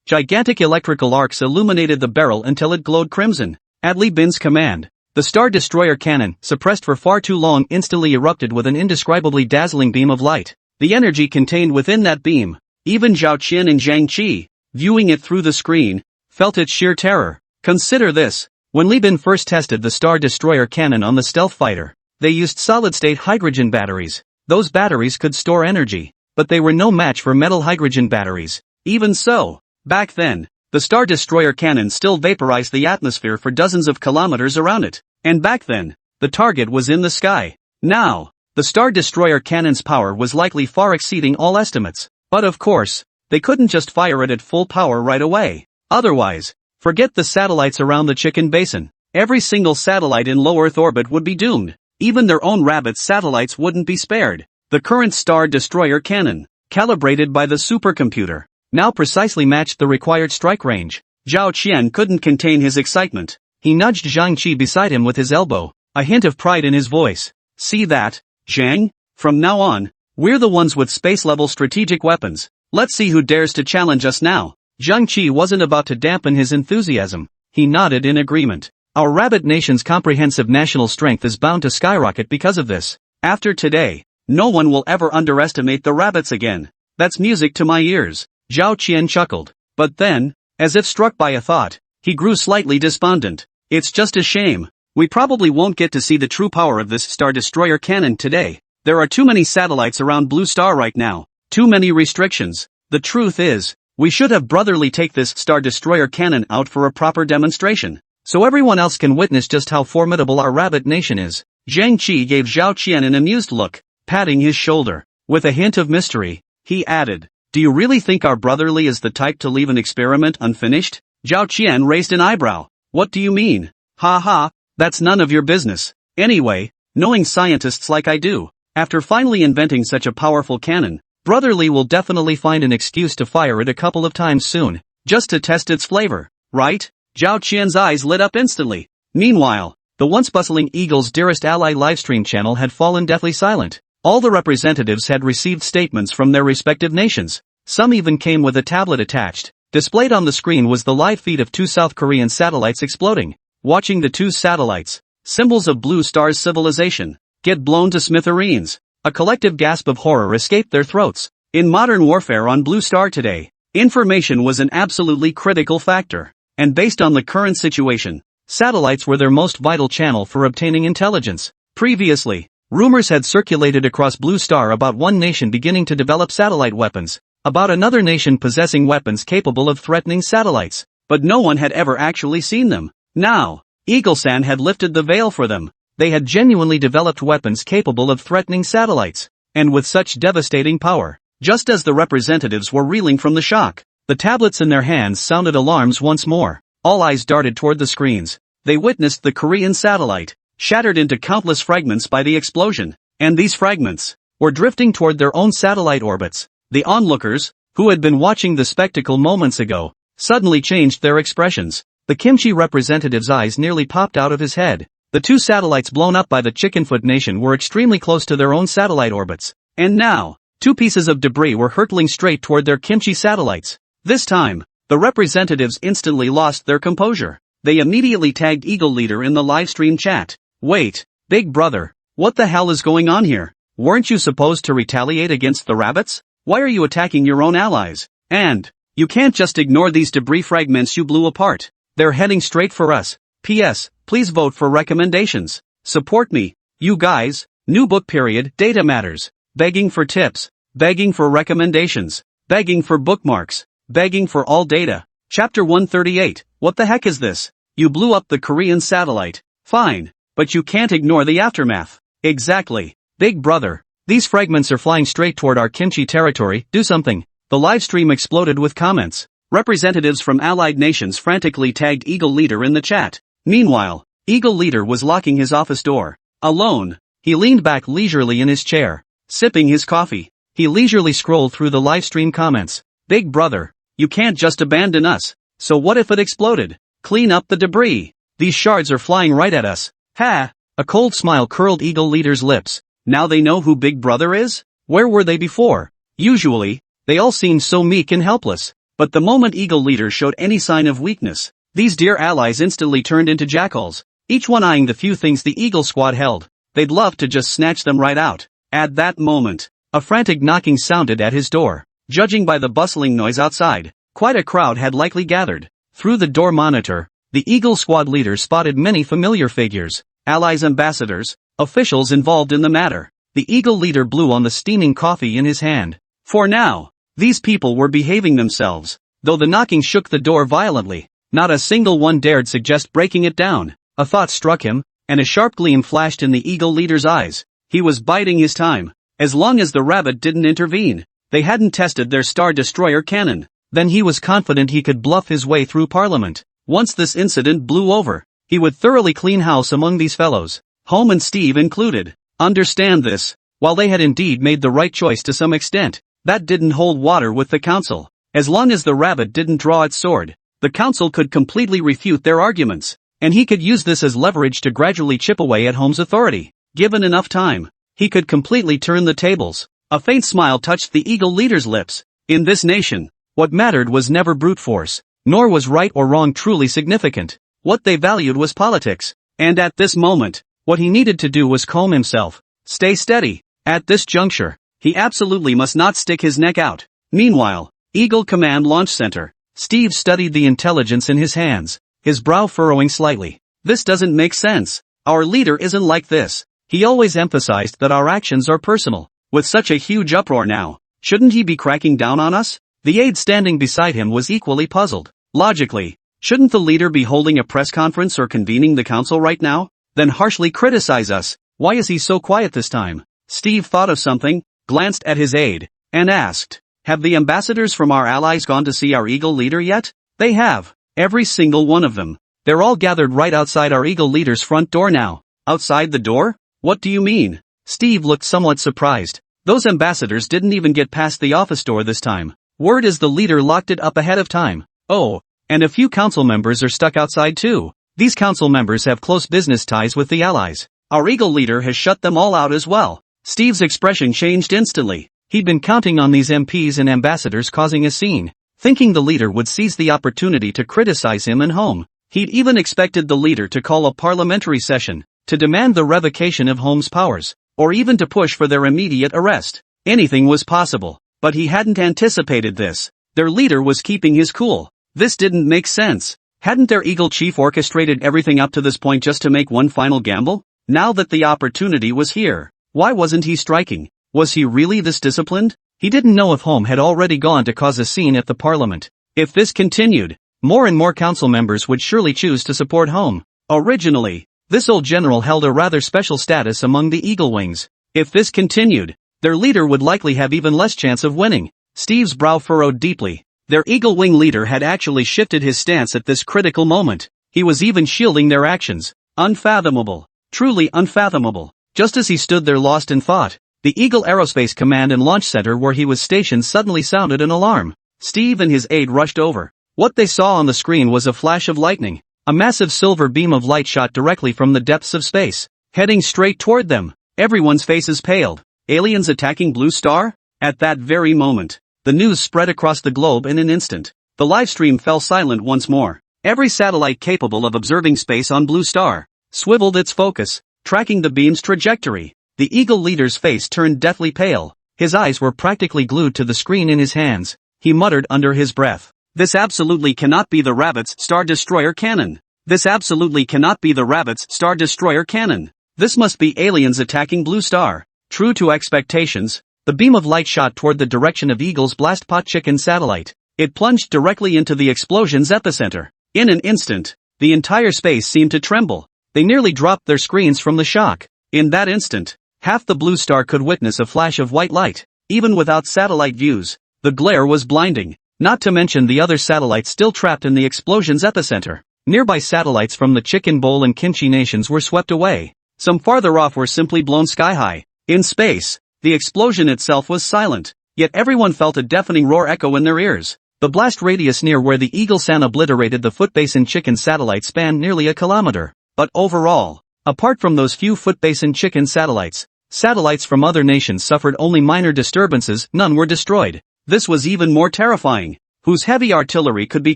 Gigantic electrical arcs illuminated the barrel until it glowed crimson. At Li Bin's command, the Star Destroyer cannon, suppressed for far too long, instantly erupted with an indescribably dazzling beam of light. The energy contained within that beam, even Zhao Qian and Zhang Qi, viewing it through the screen, felt its sheer terror. Consider this. When Li Bin first tested the Star Destroyer cannon on the stealth fighter, they used solid-state hydrogen batteries. Those batteries could store energy, but they were no match for metal hydrogen batteries. Even so, back then, the Star Destroyer cannon still vaporized the atmosphere for dozens of kilometers around it. And back then, the target was in the sky. Now, the Star Destroyer cannon's power was likely far exceeding all estimates. But of course, they couldn't just fire it at full power right away. Otherwise, forget the satellites around the Chicken Basin. Every single satellite in low Earth orbit would be doomed. Even their own rabbit satellites wouldn't be spared. The current Star Destroyer cannon, calibrated by the supercomputer, now precisely matched the required strike range. Zhao Qian couldn't contain his excitement. He nudged Zhang Qi beside him with his elbow, a hint of pride in his voice. See that, Zhang? From now on, we're the ones with space-level strategic weapons. Let's see who dares to challenge us now. Zhang Qi wasn't about to dampen his enthusiasm. He nodded in agreement. Our rabbit nation's comprehensive national strength is bound to skyrocket because of this. After today, no one will ever underestimate the rabbits again. That's music to my ears. Zhao Qian chuckled. But then, as if struck by a thought, he grew slightly despondent. It's just a shame. We probably won't get to see the true power of this Star Destroyer cannon today. There are too many satellites around Blue Star right now. Too many restrictions. The truth is, we should have brotherly take this Star Destroyer cannon out for a proper demonstration, so everyone else can witness just how formidable our rabbit nation is. Zhang Qi gave Zhao Qian an amused look, patting his shoulder. With a hint of mystery, he added, "Do you really think our brotherly is the type to leave an experiment unfinished?" Zhao Qian raised an eyebrow. What do you mean? Ha ha, that's none of your business. Anyway, knowing scientists like I do, after finally inventing such a powerful cannon, Brotherly will definitely find an excuse to fire it a couple of times soon, just to test its flavor, right? Zhao Qian's eyes lit up instantly. Meanwhile, the once bustling Eagle's Dearest Ally livestream channel had fallen deathly silent. All the representatives had received statements from their respective nations. Some even came with a tablet attached. Displayed on the screen was the live feed of 2 South Korean satellites exploding. Watching the 2 satellites, symbols of Blue Star's civilization, get blown to smithereens. A collective gasp of horror escaped their throats. In modern warfare on Blue Star today, information was an absolutely critical factor. And based on the current situation, satellites were their most vital channel for obtaining intelligence. Previously, rumors had circulated across Blue Star about one nation beginning to develop satellite weapons, about another nation possessing weapons capable of threatening satellites, but no one had ever actually seen them. Now, Eagle-san had lifted the veil for them. They had genuinely developed weapons capable of threatening satellites, and with such devastating power. Just as the representatives were reeling from the shock, the tablets in their hands sounded alarms once more. All eyes darted toward the screens. They witnessed the Korean satellite, shattered into countless fragments by the explosion, and these fragments were drifting toward their own satellite orbits. The onlookers, who had been watching the spectacle moments ago, suddenly changed their expressions. The kimchi representative's eyes nearly popped out of his head. The 2 satellites blown up by the Chickenfoot Nation were extremely close to their own satellite orbits. And now, 2 pieces of debris were hurtling straight toward their kimchi satellites. This time, the representatives instantly lost their composure. They immediately tagged Eagle Leader in the livestream chat. Wait, big brother, what the hell is going on here? Weren't you supposed to retaliate against the rabbits? Why are you attacking your own allies? And, you can't just ignore these debris fragments you blew apart. They're heading straight for us. P.S. Please vote for recommendations. Support me. You guys. New book period. Data matters. Begging for tips. Begging for recommendations. Begging for bookmarks. Begging for all data. Chapter 138. What the heck is this? You blew up the Korean satellite. Fine. But you can't ignore the aftermath. Exactly. Big brother. These fragments are flying straight toward our kimchi territory. Do something. The live stream exploded with comments. Representatives from allied nations frantically tagged Eagle Leader in the chat. Meanwhile, Eagle Leader was locking his office door. Alone, he leaned back leisurely in his chair, sipping his coffee. He leisurely scrolled through the livestream comments. Big brother, you can't just abandon us. So what if it exploded? Clean up the debris. These shards are flying right at us. Ha! A cold smile curled Eagle Leader's lips. Now they know who Big Brother is? Where were they before? Usually, they all seemed so meek and helpless. But the moment Eagle Leader showed any sign of weakness, these dear allies instantly turned into jackals, each one eyeing the few things the Eagle Squad held. They'd love to just snatch them right out. At that moment, a frantic knocking sounded at his door. Judging by the bustling noise outside, quite a crowd had likely gathered. Through the door monitor, the Eagle Squad leader spotted many familiar figures, allies, ambassadors, officials involved in the matter. The Eagle leader blew on the steaming coffee in his hand. For now, these people were behaving themselves. Though the knocking shook the door violently, not a single one dared suggest breaking it down. A thought struck him, and a sharp gleam flashed in the Eagle leader's eyes. He was biding his time. As long as the rabbit didn't intervene, they hadn't tested their Star Destroyer cannon, then he was confident he could bluff his way through Parliament. Once this incident blew over, he would thoroughly clean house among these fellows, Home and Steve included. Understand this, while they had indeed made the right choice to some extent, that didn't hold water with the council. As long as the rabbit didn't draw its sword, the council could completely refute their arguments, and he could use this as leverage to gradually chip away at Home's authority. Given enough time, he could completely turn the tables. A faint smile touched the Eagle leader's lips. In this nation, what mattered was never brute force, nor was right or wrong truly significant. What they valued was politics. And at this moment, what he needed to do was calm himself, stay steady. At this juncture, he absolutely must not stick his neck out. Meanwhile, Eagle Command Launch Center, Steve studied the intelligence in his hands, his brow furrowing slightly. This doesn't make sense. Our leader isn't like this. He always emphasized that our actions are personal. With such a huge uproar now, shouldn't he be cracking down on us? The aide standing beside him was equally puzzled. Logically, shouldn't the leader be holding a press conference or convening the council right now? Then harshly criticize us. Why is he so quiet this time? Steve thought of something, glanced at his aide, and asked, have the ambassadors from our allies gone to see our Eagle leader yet? They have. Every single one of them. They're all gathered right outside our Eagle leader's front door now. Outside the door? What do you mean? Steve looked somewhat surprised. Those ambassadors didn't even get past the office door this time. Word is the leader locked it up ahead of time. Oh, and a few council members are stuck outside too. These council members have close business ties with the allies. Our Eagle leader has shut them all out as well. Steve's expression changed instantly. He'd been counting on these MPs and ambassadors causing a scene, thinking the leader would seize the opportunity to criticize him and Home. He'd even expected the leader to call a parliamentary session, to demand the revocation of Home's powers, or even to push for their immediate arrest. Anything was possible, but he hadn't anticipated this. Their leader was keeping his cool. This didn't make sense. Hadn't their eagle chief orchestrated everything up to this point just to make one final gamble? Now that the opportunity was here, why wasn't he striking? Was he really this disciplined? He didn't know if Home had already gone to cause a scene at the parliament. If this continued, more and more council members would surely choose to support Home. Originally, this old general held a rather special status among the Eagle Wings. If this continued, their leader would likely have even less chance of winning. Steve's brow furrowed deeply. Their Eagle Wing leader had actually shifted his stance at this critical moment. He was even shielding their actions. Unfathomable. Truly unfathomable. Just as he stood there lost in thought, the Eagle Aerospace Command and Launch Center where he was stationed suddenly sounded an alarm. Steve and his aide rushed over. What they saw on the screen was a flash of lightning. A massive silver beam of light shot directly from the depths of space, heading straight toward them. Everyone's faces paled. Aliens attacking Blue Star? At that very moment, the news spread across the globe in an instant. The livestream fell silent once more. Every satellite capable of observing space on Blue Star swiveled its focus, tracking the beam's trajectory. The Eagle leader's face turned deathly pale. His eyes were practically glued to the screen in his hands. He muttered under his breath, "This absolutely cannot be the Rabbit's Star Destroyer cannon. This absolutely cannot be the Rabbit's Star Destroyer cannon. This must be aliens attacking Blue Star." True to expectations, the beam of light shot toward the direction of Eagle's Blastpot Chicken satellite. It plunged directly into the explosion's epicenter. In an instant, the entire space seemed to tremble. They nearly dropped their screens from the shock. In that instant, half the Blue Star could witness a flash of white light. Even without satellite views, the glare was blinding. Not to mention the other satellites still trapped in the explosion's epicenter. Nearby satellites from the Chicken Bowl and Kimchi nations were swept away. Some farther off were simply blown sky high. In space, the explosion itself was silent, yet everyone felt a deafening roar echo in their ears. The blast radius near where the Eagle San obliterated the Footbasin Chicken satellite spanned nearly a kilometer. But overall, apart from those few Footbasin Chicken satellites, satellites from other nations suffered only minor disturbances, none were destroyed. This was even more terrifying. Whose heavy artillery could be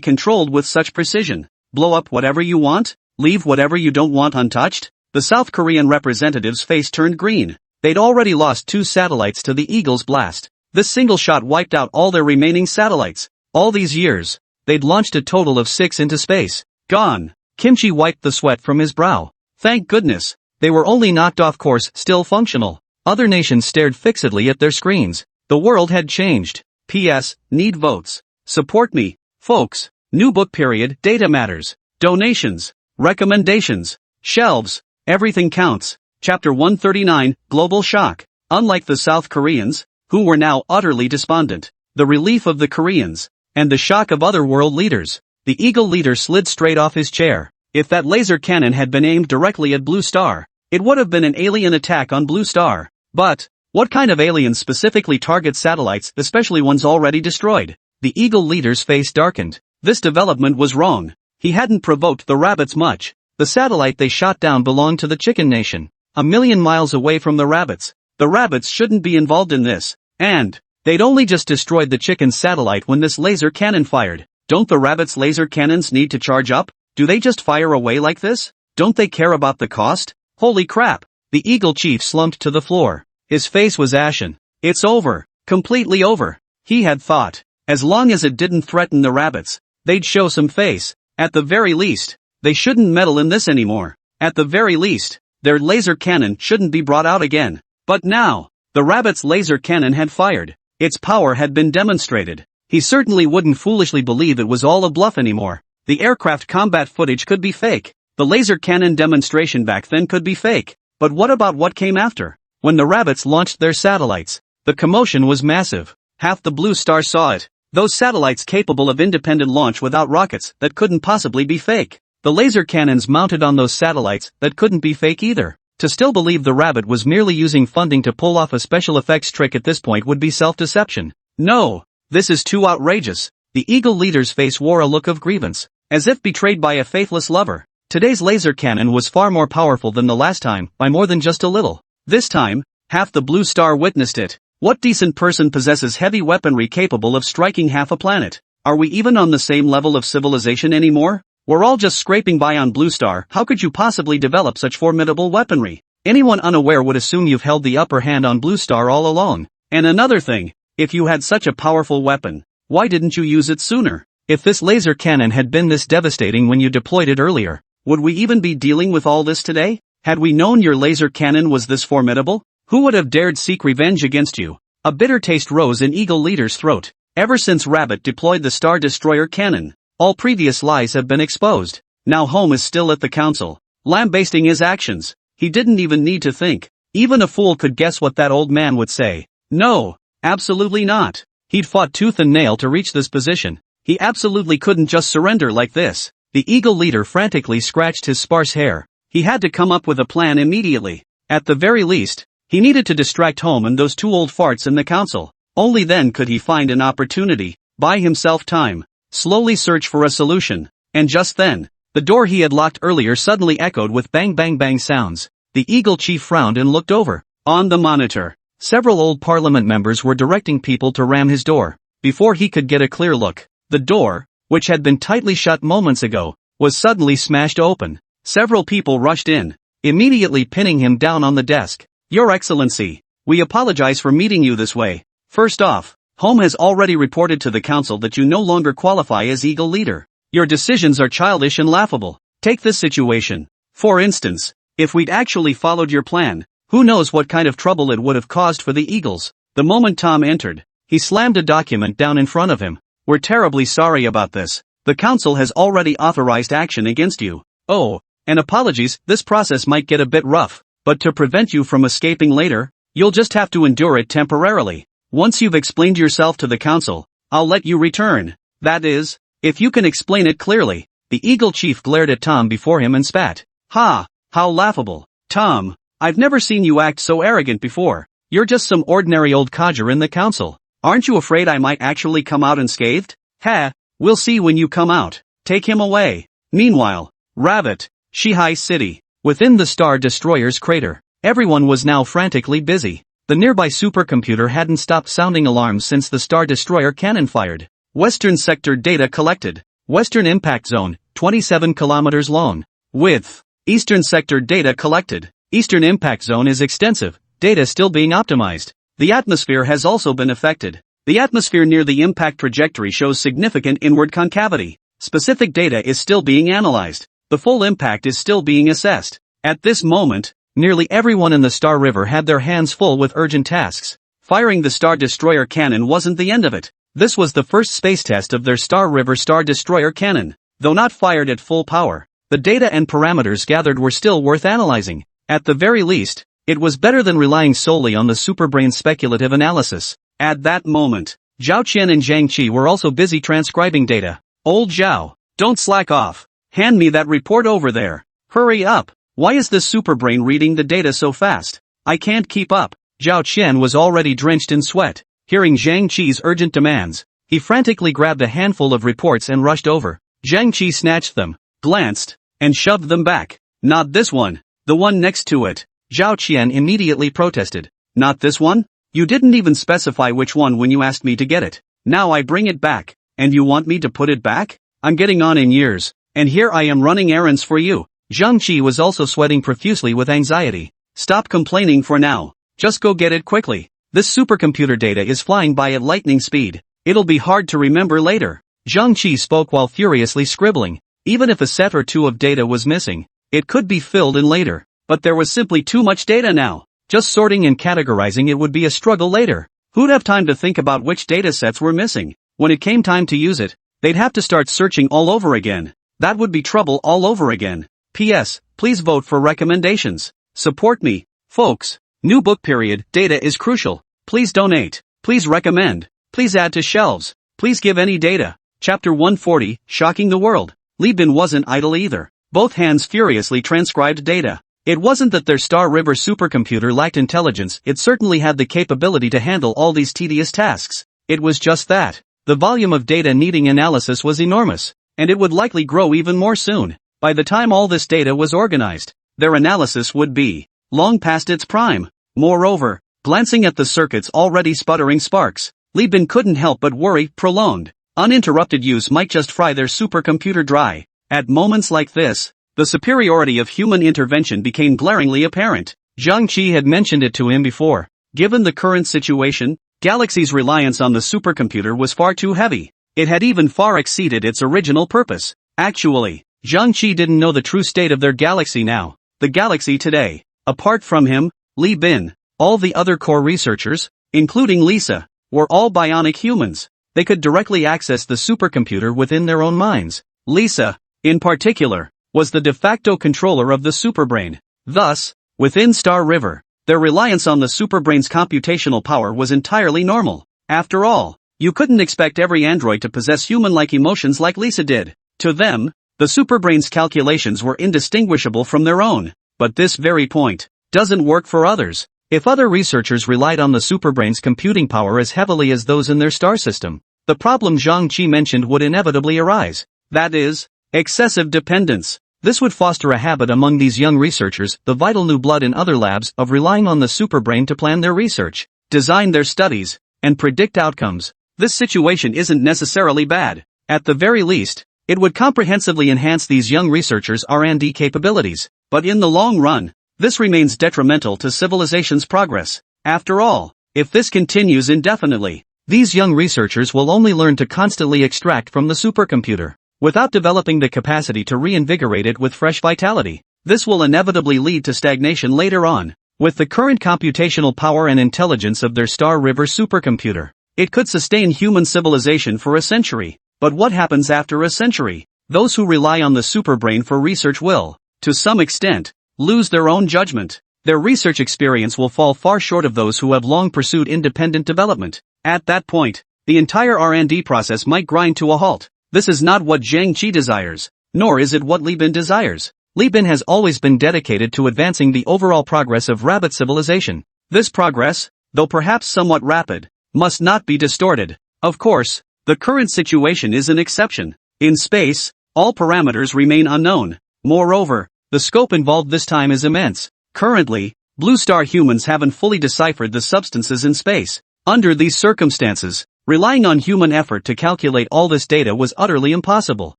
controlled with such precision? Blow up whatever you want? Leave whatever you don't want untouched? The South Korean representative's face turned green. They'd already lost 2 satellites to the Eagle's blast. This single shot wiped out all their remaining satellites. All these years, they'd launched a total of 6 into space. Gone. Kimchi wiped the sweat from his brow. Thank goodness. They were only knocked off course, still functional. Other nations stared fixedly at their screens. The world had changed. P.S. Need votes. Support me, folks. New book period. Data matters. Donations. Recommendations. Shelves. Everything counts. Chapter 139, Global Shock. Unlike the South Koreans, who were now utterly despondent, the relief of the Koreans, and the shock of other world leaders, the Eagle leader slid straight off his chair. If that laser cannon had been aimed directly at Blue Star, it would have been an alien attack on Blue Star. But, what kind of aliens specifically target satellites, especially ones already destroyed? The Eagle leader's face darkened. This development was wrong. He hadn't provoked the rabbits much. The satellite they shot down belonged to the Chicken Nation. A million miles away from the rabbits. The rabbits shouldn't be involved in this. And, they'd only just destroyed the chicken satellite when this laser cannon fired. Don't the rabbits' laser cannons need to charge up? Do they just fire away like this? Don't they care about the cost? Holy crap! The Eagle chief slumped to the floor. His face was ashen. It's over. Completely over. He had thought, as long as it didn't threaten the rabbits, they'd show some face. At the very least, they shouldn't meddle in this anymore. At the very least, their laser cannon shouldn't be brought out again. But now, the rabbit's laser cannon had fired. Its power had been demonstrated. He certainly wouldn't foolishly believe it was all a bluff anymore. The aircraft combat footage could be fake. The laser cannon demonstration back then could be fake. But what about what came after? When the rabbits launched their satellites, the commotion was massive. Half the Blue Star saw it. Those satellites capable of independent launch without rockets that couldn't possibly be fake. The laser cannons mounted on those satellites that couldn't be fake either. To still believe the rabbit was merely using funding to pull off a special effects trick at this point would be self-deception. No, this is too outrageous. The Eagle leader's face wore a look of grievance, as if betrayed by a faithless lover. Today's laser cannon was far more powerful than the last time, by more than just a little. This time, half the Blue Star witnessed it. What decent person possesses heavy weaponry capable of striking half a planet? Are we even on the same level of civilization anymore? We're all just scraping by on Blue Star. How could you possibly develop such formidable weaponry? Anyone unaware would assume you've held the upper hand on Blue Star all along. And another thing, if you had such a powerful weapon, why didn't you use it sooner? If this laser cannon had been this devastating when you deployed it earlier, would we even be dealing with all this today? Had we known your laser cannon was this formidable, who would have dared seek revenge against you? A bitter taste rose in Eagle Leader's throat. Ever since Rabbit deployed the Star Destroyer cannon, all previous lies have been exposed. Now Home is still at the council, lambasting his actions. He didn't even need to think. Even a fool could guess what that old man would say. No, absolutely not. He'd fought tooth and nail to reach this position. He absolutely couldn't just surrender like this. The Eagle Leader frantically scratched his sparse hair. He had to come up with a plan immediately. At the very least, he needed to distract Home and those two old farts in the council. Only then could he find an opportunity, buy himself time, slowly search for a solution. And just then, the door he had locked earlier suddenly echoed with bang bang bang sounds. The Eagle Chief frowned and looked over. On the monitor, several old parliament members were directing people to ram his door. Before he could get a clear look, the door, which had been tightly shut moments ago, was suddenly smashed open. Several people rushed in, immediately pinning him down on the desk. Your Excellency, we apologize for meeting you this way. First off, Home has already reported to the council that you no longer qualify as Eagle Leader. Your decisions are childish and laughable. Take this situation. For instance, if we'd actually followed your plan, who knows what kind of trouble it would have caused for the Eagles. The moment Tom entered, he slammed a document down in front of him. We're terribly sorry about this. The council has already authorized action against you. Oh, and apologies, this process might get a bit rough, but to prevent you from escaping later, you'll just have to endure it temporarily. Once you've explained yourself to the council, I'll let you return. That is, if you can explain it clearly. The Eagle Chief glared at Tom before him and spat. Ha, how laughable. Tom, I've never seen you act so arrogant before. You're just some ordinary old codger in the council. Aren't you afraid I might actually come out unscathed? Ha, we'll see when you come out. Take him away. Meanwhile, Rabbit, Shihai City. Within the Star Destroyer's crater, everyone was now frantically busy. The nearby supercomputer hadn't stopped sounding alarms since the Star Destroyer cannon fired. Western Sector data collected. Western Impact Zone, 27 kilometers long. Width. Eastern Sector data collected. Eastern Impact Zone is extensive, data still being optimized. The atmosphere has also been affected. The atmosphere near the impact trajectory shows significant inward concavity. Specific data is still being analyzed. The full impact is still being assessed. At this moment, nearly everyone in the Star River had their hands full with urgent tasks. Firing the Star Destroyer cannon wasn't the end of it. This was the first space test of their Star River Star Destroyer cannon. Though not fired at full power, the data and parameters gathered were still worth analyzing. At the very least, it was better than relying solely on the superbrain's speculative analysis. At that moment, Zhao Qian and Zhang Qi were also busy transcribing data. Old Zhao, don't slack off. Hand me that report over there. Hurry up. Why is this superbrain reading the data so fast? I can't keep up. Zhao Qian was already drenched in sweat. Hearing Zhang Qi's urgent demands, he frantically grabbed a handful of reports and rushed over. Zhang Qi snatched them, glanced, and shoved them back. Not this one. The one next to it. Zhao Qian immediately protested. Not this one? You didn't even specify which one when you asked me to get it. Now I bring it back, and you want me to put it back? I'm getting on in years, and here I am running errands for you. Zhang Qi was also sweating profusely with anxiety. Stop complaining for now. Just go get it quickly. This supercomputer data is flying by at lightning speed. It'll be hard to remember later. Zhang Qi spoke while furiously scribbling. Even if a set or two of data was missing, it could be filled in later. But there was simply too much data now. Just sorting and categorizing it would be a struggle later. Who'd have time to think about which data sets were missing? When it came time to use it, they'd have to start searching all over again. That would be trouble all over again. P.S. Please vote for recommendations. Support me, folks. New book period. Data is crucial. Please donate. Please recommend. Please add to shelves. Please give any data. Chapter 140, Shocking the World. Li Bin wasn't idle either. Both hands furiously transcribed data. It wasn't that their Star River supercomputer lacked intelligence, it certainly had the capability to handle all these tedious tasks. It was just that the volume of data needing analysis was enormous, and it would likely grow even more soon. By the time all this data was organized, their analysis would be long past its prime. Moreover, glancing at the circuit's already sputtering sparks, Li Bin couldn't help but worry. Prolonged, Uninterrupted use might just fry their supercomputer dry. At moments like this, the superiority of human intervention became glaringly apparent. Zhang Qi had mentioned it to him before. Given the current situation, Galaxy's reliance on the supercomputer was far too heavy. It had even far exceeded its original purpose. Actually, Zhang Qi didn't know the true state of their galaxy now. The galaxy today. Apart from him, Li Bin, all the other core researchers, including Lisa, were all bionic humans. They could directly access the supercomputer within their own minds. Lisa, in particular, was the de facto controller of the superbrain. Thus, within Star River, their reliance on the superbrain's computational power was entirely normal. After all, you couldn't expect every android to possess human-like emotions like Lisa did. To them, the superbrain's calculations were indistinguishable from their own. But this very point doesn't work for others. If other researchers relied on the superbrain's computing power as heavily as those in their star system, the problem Zhang Qi mentioned would inevitably arise. That is, excessive dependence. This would foster a habit among these young researchers, the vital new blood in other labs, of relying on the superbrain to plan their research, design their studies, and predict outcomes. This situation isn't necessarily bad. At the very least, it would comprehensively enhance these young researchers' R&D capabilities. But in the long run, this remains detrimental to civilization's progress. After all, if this continues indefinitely, these young researchers will only learn to constantly extract from the supercomputer, without developing the capacity to reinvigorate it with fresh vitality. This will inevitably lead to stagnation later on. With the current computational power and intelligence of their Star River supercomputer, it could sustain human civilization for a century. But what happens after a century? Those who rely on the superbrain for research will, to some extent, lose their own judgment. Their research experience will fall far short of those who have long pursued independent development. At that point, the entire R&D process might grind to a halt. This is not what Zhang Qi desires, nor is it what Li Bin desires. Li Bin has always been dedicated to advancing the overall progress of rabbit civilization. This progress, though perhaps somewhat rapid, must not be distorted. Of course, the current situation is an exception. In space, all parameters remain unknown. Moreover, the scope involved this time is immense. Currently, blue star humans haven't fully deciphered the substances in space. Under these circumstances, relying on human effort to calculate all this data was utterly impossible.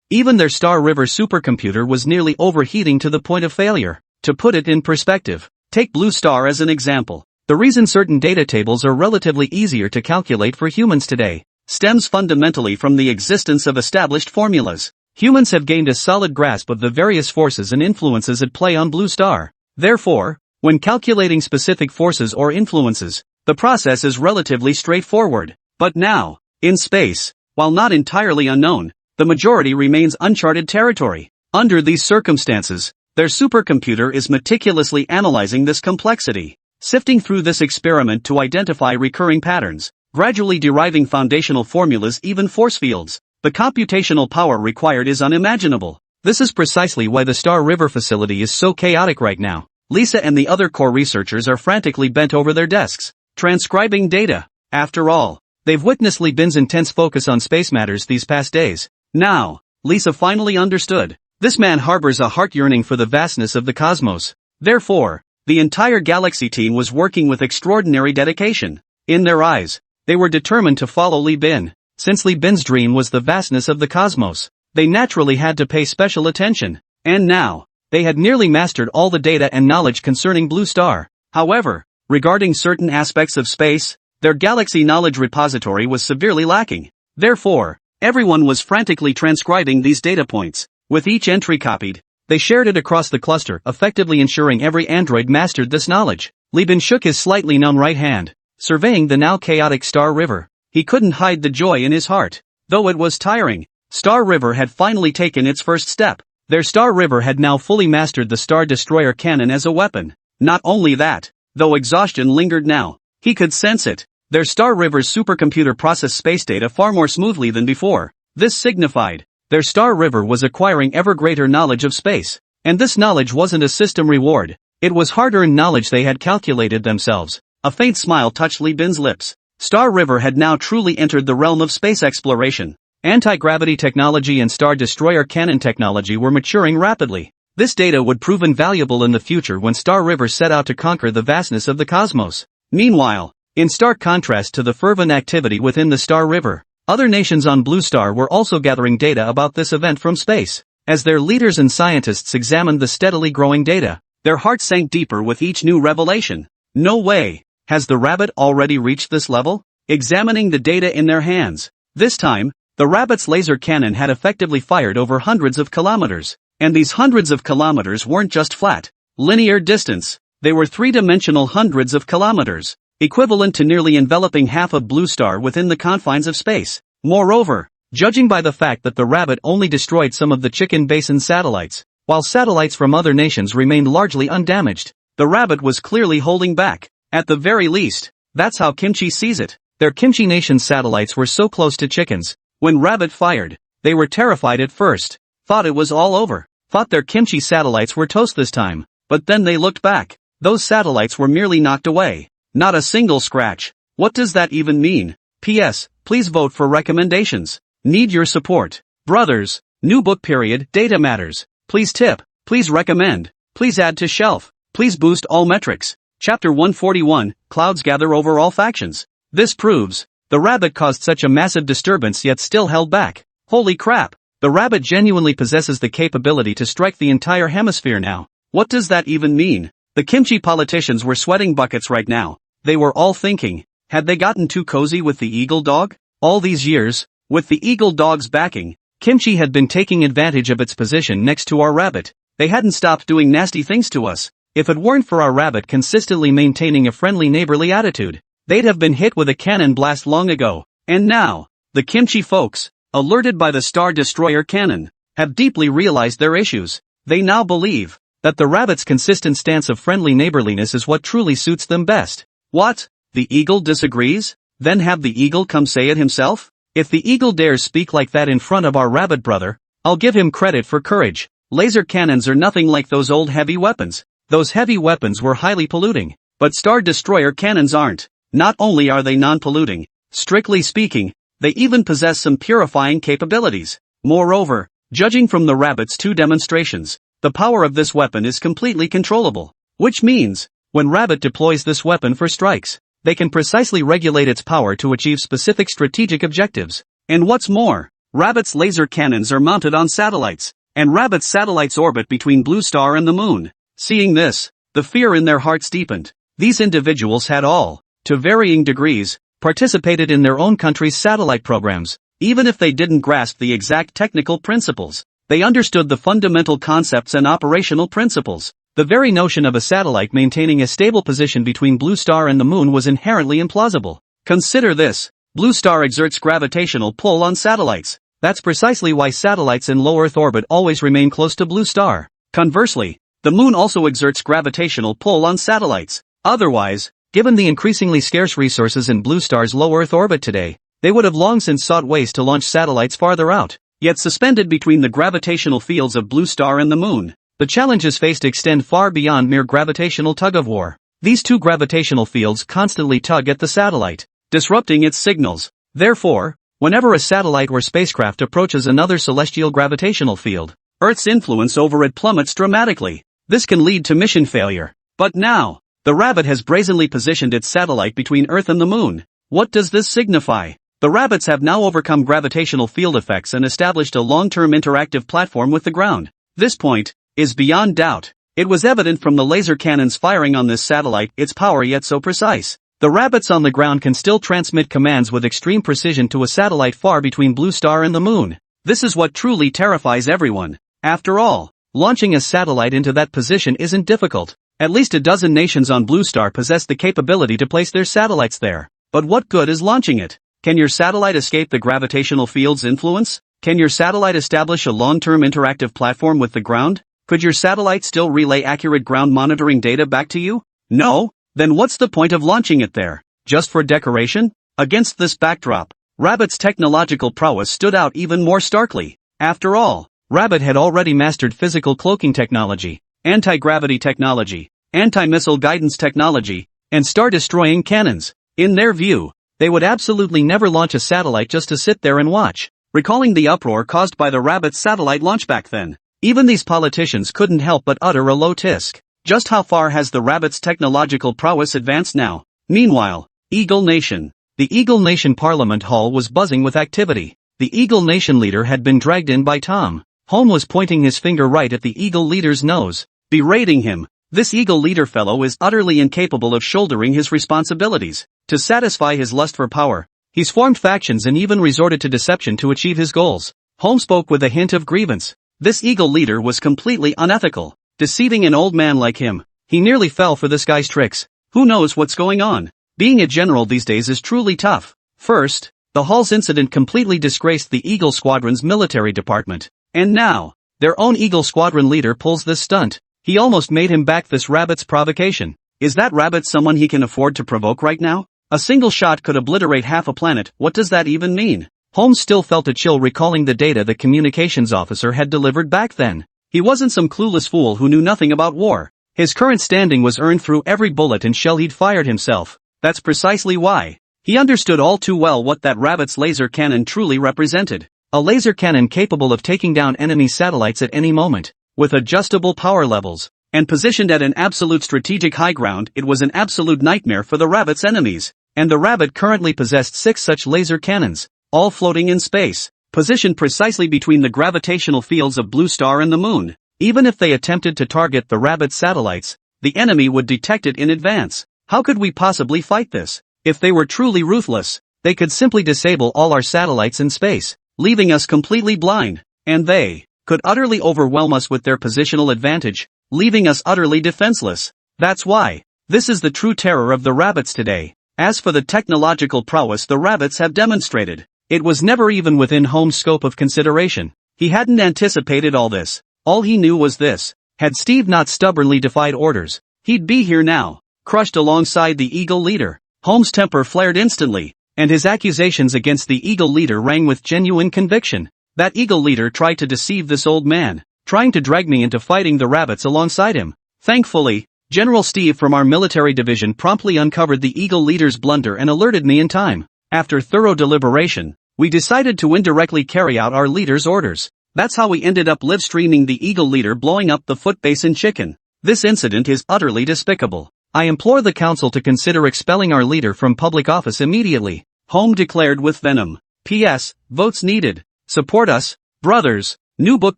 Even their Star River supercomputer was nearly overheating to the point of failure. To put it in perspective, take Blue Star as an example. The reason certain data tables are relatively easier to calculate for humans today stems fundamentally from the existence of established formulas. Humans have gained a solid grasp of the various forces and influences at play on Blue Star. Therefore, when calculating specific forces or influences, the process is relatively straightforward. But now, in space, while not entirely unknown, the majority remains uncharted territory. Under these circumstances, their supercomputer is meticulously analyzing this complexity, sifting through this experiment to identify recurring patterns, gradually deriving foundational formulas, even force fields. The computational power required is unimaginable. This is precisely why the Star River facility is so chaotic right now. Lisa and the other core researchers are frantically bent over their desks, transcribing data. After all, they've witnessed Li Bin's intense focus on space matters these past days. Now, Lisa finally understood. This man harbors a heart yearning for the vastness of the cosmos. Therefore, the entire galaxy team was working with extraordinary dedication. In their eyes, they were determined to follow Li Bin. Since Li Bin's dream was the vastness of the cosmos, they naturally had to pay special attention. And now, they had nearly mastered all the data and knowledge concerning Blue Star. However, regarding certain aspects of space, their galaxy knowledge repository was severely lacking. Therefore, everyone was frantically transcribing these data points. With each entry copied, they shared it across the cluster, effectively ensuring every android mastered this knowledge. Li Bin shook his slightly numb right hand, surveying the now chaotic Star River. He couldn't hide the joy in his heart. Though it was tiring, Star River had finally taken its first step. Their Star River had now fully mastered the Star Destroyer cannon as a weapon. Not only that, though exhaustion lingered now, he could sense it. Their Star River's supercomputer processed space data far more smoothly than before. This signified their Star River was acquiring ever greater knowledge of space. And this knowledge wasn't a system reward. It was hard-earned knowledge they had calculated themselves. A faint smile touched Li Bin's lips. Star River had now truly entered the realm of space exploration. Anti-gravity technology and Star Destroyer cannon technology were maturing rapidly. This data would prove invaluable in the future when Star River set out to conquer the vastness of the cosmos. Meanwhile, in stark contrast to the fervent activity within the Star River, Other nations on Blue Star were also gathering data about this event from space. As their leaders and scientists examined the steadily growing data, their hearts sank deeper with each new revelation. No way! Has the rabbit already reached this level? Examining the data in their hands. This time, the rabbit's laser cannon had effectively fired over hundreds of kilometers. And these hundreds of kilometers weren't just flat, linear distance. They were three-dimensional hundreds of kilometers, equivalent to nearly enveloping half of Blue Star within the confines of space. Moreover, judging by the fact that the rabbit only destroyed some of the Chicken Basin satellites, while satellites from other nations remained largely undamaged, the rabbit was clearly holding back. At the very least, that's how Kimchi sees it. Their Kimchi Nation satellites were so close to chickens. When rabbit fired, they were terrified at first, thought it was all over, thought their Kimchi satellites were toast this time, but then they looked back. Those satellites were merely knocked away. Not a single scratch. What does that even mean? P.S. Please vote for recommendations. Need your support. Brothers, new book period, data matters. Please tip, please recommend, please add to shelf, please boost all metrics. Chapter 141, Clouds Gather Over All Factions. This proves, the rabbit caused such a massive disturbance yet still held back. Holy crap, the rabbit genuinely possesses the capability to strike the entire hemisphere now. What does that even mean? The Kimchi politicians were sweating buckets right now. They were all thinking, had they gotten too cozy with the eagle dog? All these years, with the eagle dog's backing, Kimchi had been taking advantage of its position next to our rabbit. They hadn't stopped doing nasty things to us. If it weren't for our rabbit consistently maintaining a friendly neighborly attitude, they'd have been hit with a cannon blast long ago. And now, the Kimchi folks, alerted by the Star Destroyer cannon, have deeply realized their issues. They now believe that the rabbit's consistent stance of friendly neighborliness is what truly suits them best. What? The eagle disagrees? Then have the eagle come say it himself? If the eagle dares speak like that in front of our rabbit brother, I'll give him credit for courage. Laser cannons are nothing like those old heavy weapons. Those heavy weapons were highly polluting, but Star Destroyer cannons aren't. Not only are they non-polluting, strictly speaking, they even possess some purifying capabilities. Moreover, judging from the rabbit's two demonstrations, the power of this weapon is completely controllable. Which means, when rabbit deploys this weapon for strikes, they can precisely regulate its power to achieve specific strategic objectives. And what's more, rabbit's laser cannons are mounted on satellites, and rabbit's satellites orbit between Blue Star and the moon. Seeing this, the fear in their hearts deepened. These individuals had all, to varying degrees, participated in their own country's satellite programs. Even if they didn't grasp the exact technical principles, they understood the fundamental concepts and operational principles. The very notion of a satellite maintaining a stable position between Blue Star and the moon was inherently implausible. Consider this. Blue Star exerts gravitational pull on satellites. That's precisely why satellites in low Earth orbit always remain close to Blue Star. Conversely, the moon also exerts gravitational pull on satellites. Otherwise, given the increasingly scarce resources in Blue Star's low Earth orbit today, they would have long since sought ways to launch satellites farther out, yet suspended between the gravitational fields of Blue Star and the moon. The challenges faced extend far beyond mere gravitational tug-of-war. These two gravitational fields constantly tug at the satellite, disrupting its signals. Therefore, whenever a satellite or spacecraft approaches another celestial gravitational field, Earth's influence over it plummets dramatically. This can lead to mission failure. But now, the rabbit has brazenly positioned its satellite between Earth and the moon. What does this signify? The rabbits have now overcome gravitational field effects and established a long-term interactive platform with the ground. This point is beyond doubt. It was evident from the laser cannons firing on this satellite, its power yet so precise. The rabbits on the ground can still transmit commands with extreme precision to a satellite far between Blue Star and the moon. This is what truly terrifies everyone. After all, launching a satellite into that position isn't difficult. At least a dozen nations on Blue Star possess the capability to place their satellites there. But what good is launching it? Can your satellite escape the gravitational field's influence? Can your satellite establish a long-term interactive platform with the ground? Could your satellite still relay accurate ground monitoring data back to you? No? Then what's the point of launching it there? Just for decoration? Against this backdrop, Rabbit's technological prowess stood out even more starkly. After all, Rabbit had already mastered physical cloaking technology, anti-gravity technology, anti-missile guidance technology, and star-destroying cannons. In their view, they would absolutely never launch a satellite just to sit there and watch. Recalling the uproar caused by the Rabbit satellite launch back then, even these politicians couldn't help but utter a low tisk. Just how far has the Rabbit's technological prowess advanced now? Meanwhile, Eagle Nation, The Eagle Nation Parliament Hall was buzzing with activity. The Eagle Nation leader had been dragged in by Tom. Holm was pointing his finger right at the Eagle leader's nose, berating him. This Eagle leader fellow is utterly incapable of shouldering his responsibilities. To satisfy his lust for power, he's formed factions and even resorted to deception to achieve his goals. Holm spoke with a hint of grievance. This Eagle leader was completely unethical, deceiving an old man like him. He nearly fell for this guy's tricks. Who knows what's going on? Being a general these days is truly tough. First, the Hall's incident completely disgraced the Eagle Squadron's military department. And now, their own Eagle Squadron leader pulls this stunt. He almost made him back this rabbit's provocation. Is that rabbit someone he can afford to provoke right now? A single shot could obliterate half a planet. What does that even mean? Holmes still felt a chill recalling the data the communications officer had delivered back then. He wasn't some clueless fool who knew nothing about war. His current standing was earned through every bullet and shell he'd fired himself. That's precisely why. He understood all too well what that rabbit's laser cannon truly represented. A laser cannon capable of taking down enemy satellites at any moment. With adjustable power levels, and positioned at an absolute strategic high ground, it was an absolute nightmare for the rabbit's enemies. And the rabbit currently possessed 6 such laser cannons, all floating in space, positioned precisely between the gravitational fields of Blue Star and the Moon. Even if they attempted to target the rabbit's satellites, the enemy would detect it in advance. How could we possibly fight this? If they were truly ruthless, they could simply disable all our satellites in space, leaving us completely blind. And they could utterly overwhelm us with their positional advantage, leaving us utterly defenseless. That's why. This is the true terror of the rabbits today. As for the technological prowess the rabbits have demonstrated, it was never even within Holmes' scope of consideration. He hadn't anticipated all this. All he knew was this. Had Steve not stubbornly defied orders, he'd be here now, crushed alongside the Eagle leader. Holmes' temper flared instantly, and his accusations against the Eagle leader rang with genuine conviction. That Eagle leader tried to deceive this old man, trying to drag me into fighting the rabbits alongside him. Thankfully, General Steve from our military division promptly uncovered the Eagle leader's blunder and alerted me in time. After thorough deliberation, we decided to indirectly carry out our leader's orders. That's how we ended up live-streaming the Eagle leader blowing up the Foot Basin chicken. This incident is utterly despicable. I implore the council to consider expelling our leader from public office immediately. Holmes declared with venom. P.S. Votes needed. Support us, brothers. New book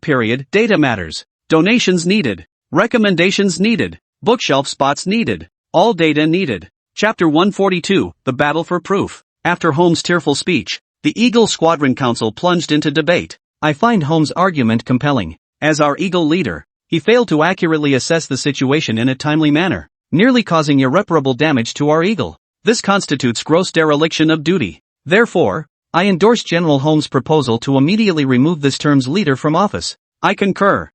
period. Data matters. Donations needed. Recommendations needed. Bookshelf spots needed. All data needed. Chapter 142, The Battle for Proof. After Holmes' tearful speech, the Eagle Squadron Council plunged into debate. I find Holmes' argument compelling. As our Eagle leader, he failed to accurately assess the situation in a timely manner, nearly causing irreparable damage to our Eagle. This constitutes gross dereliction of duty. Therefore, I endorse General Holmes' proposal to immediately remove this term's leader from office. I concur.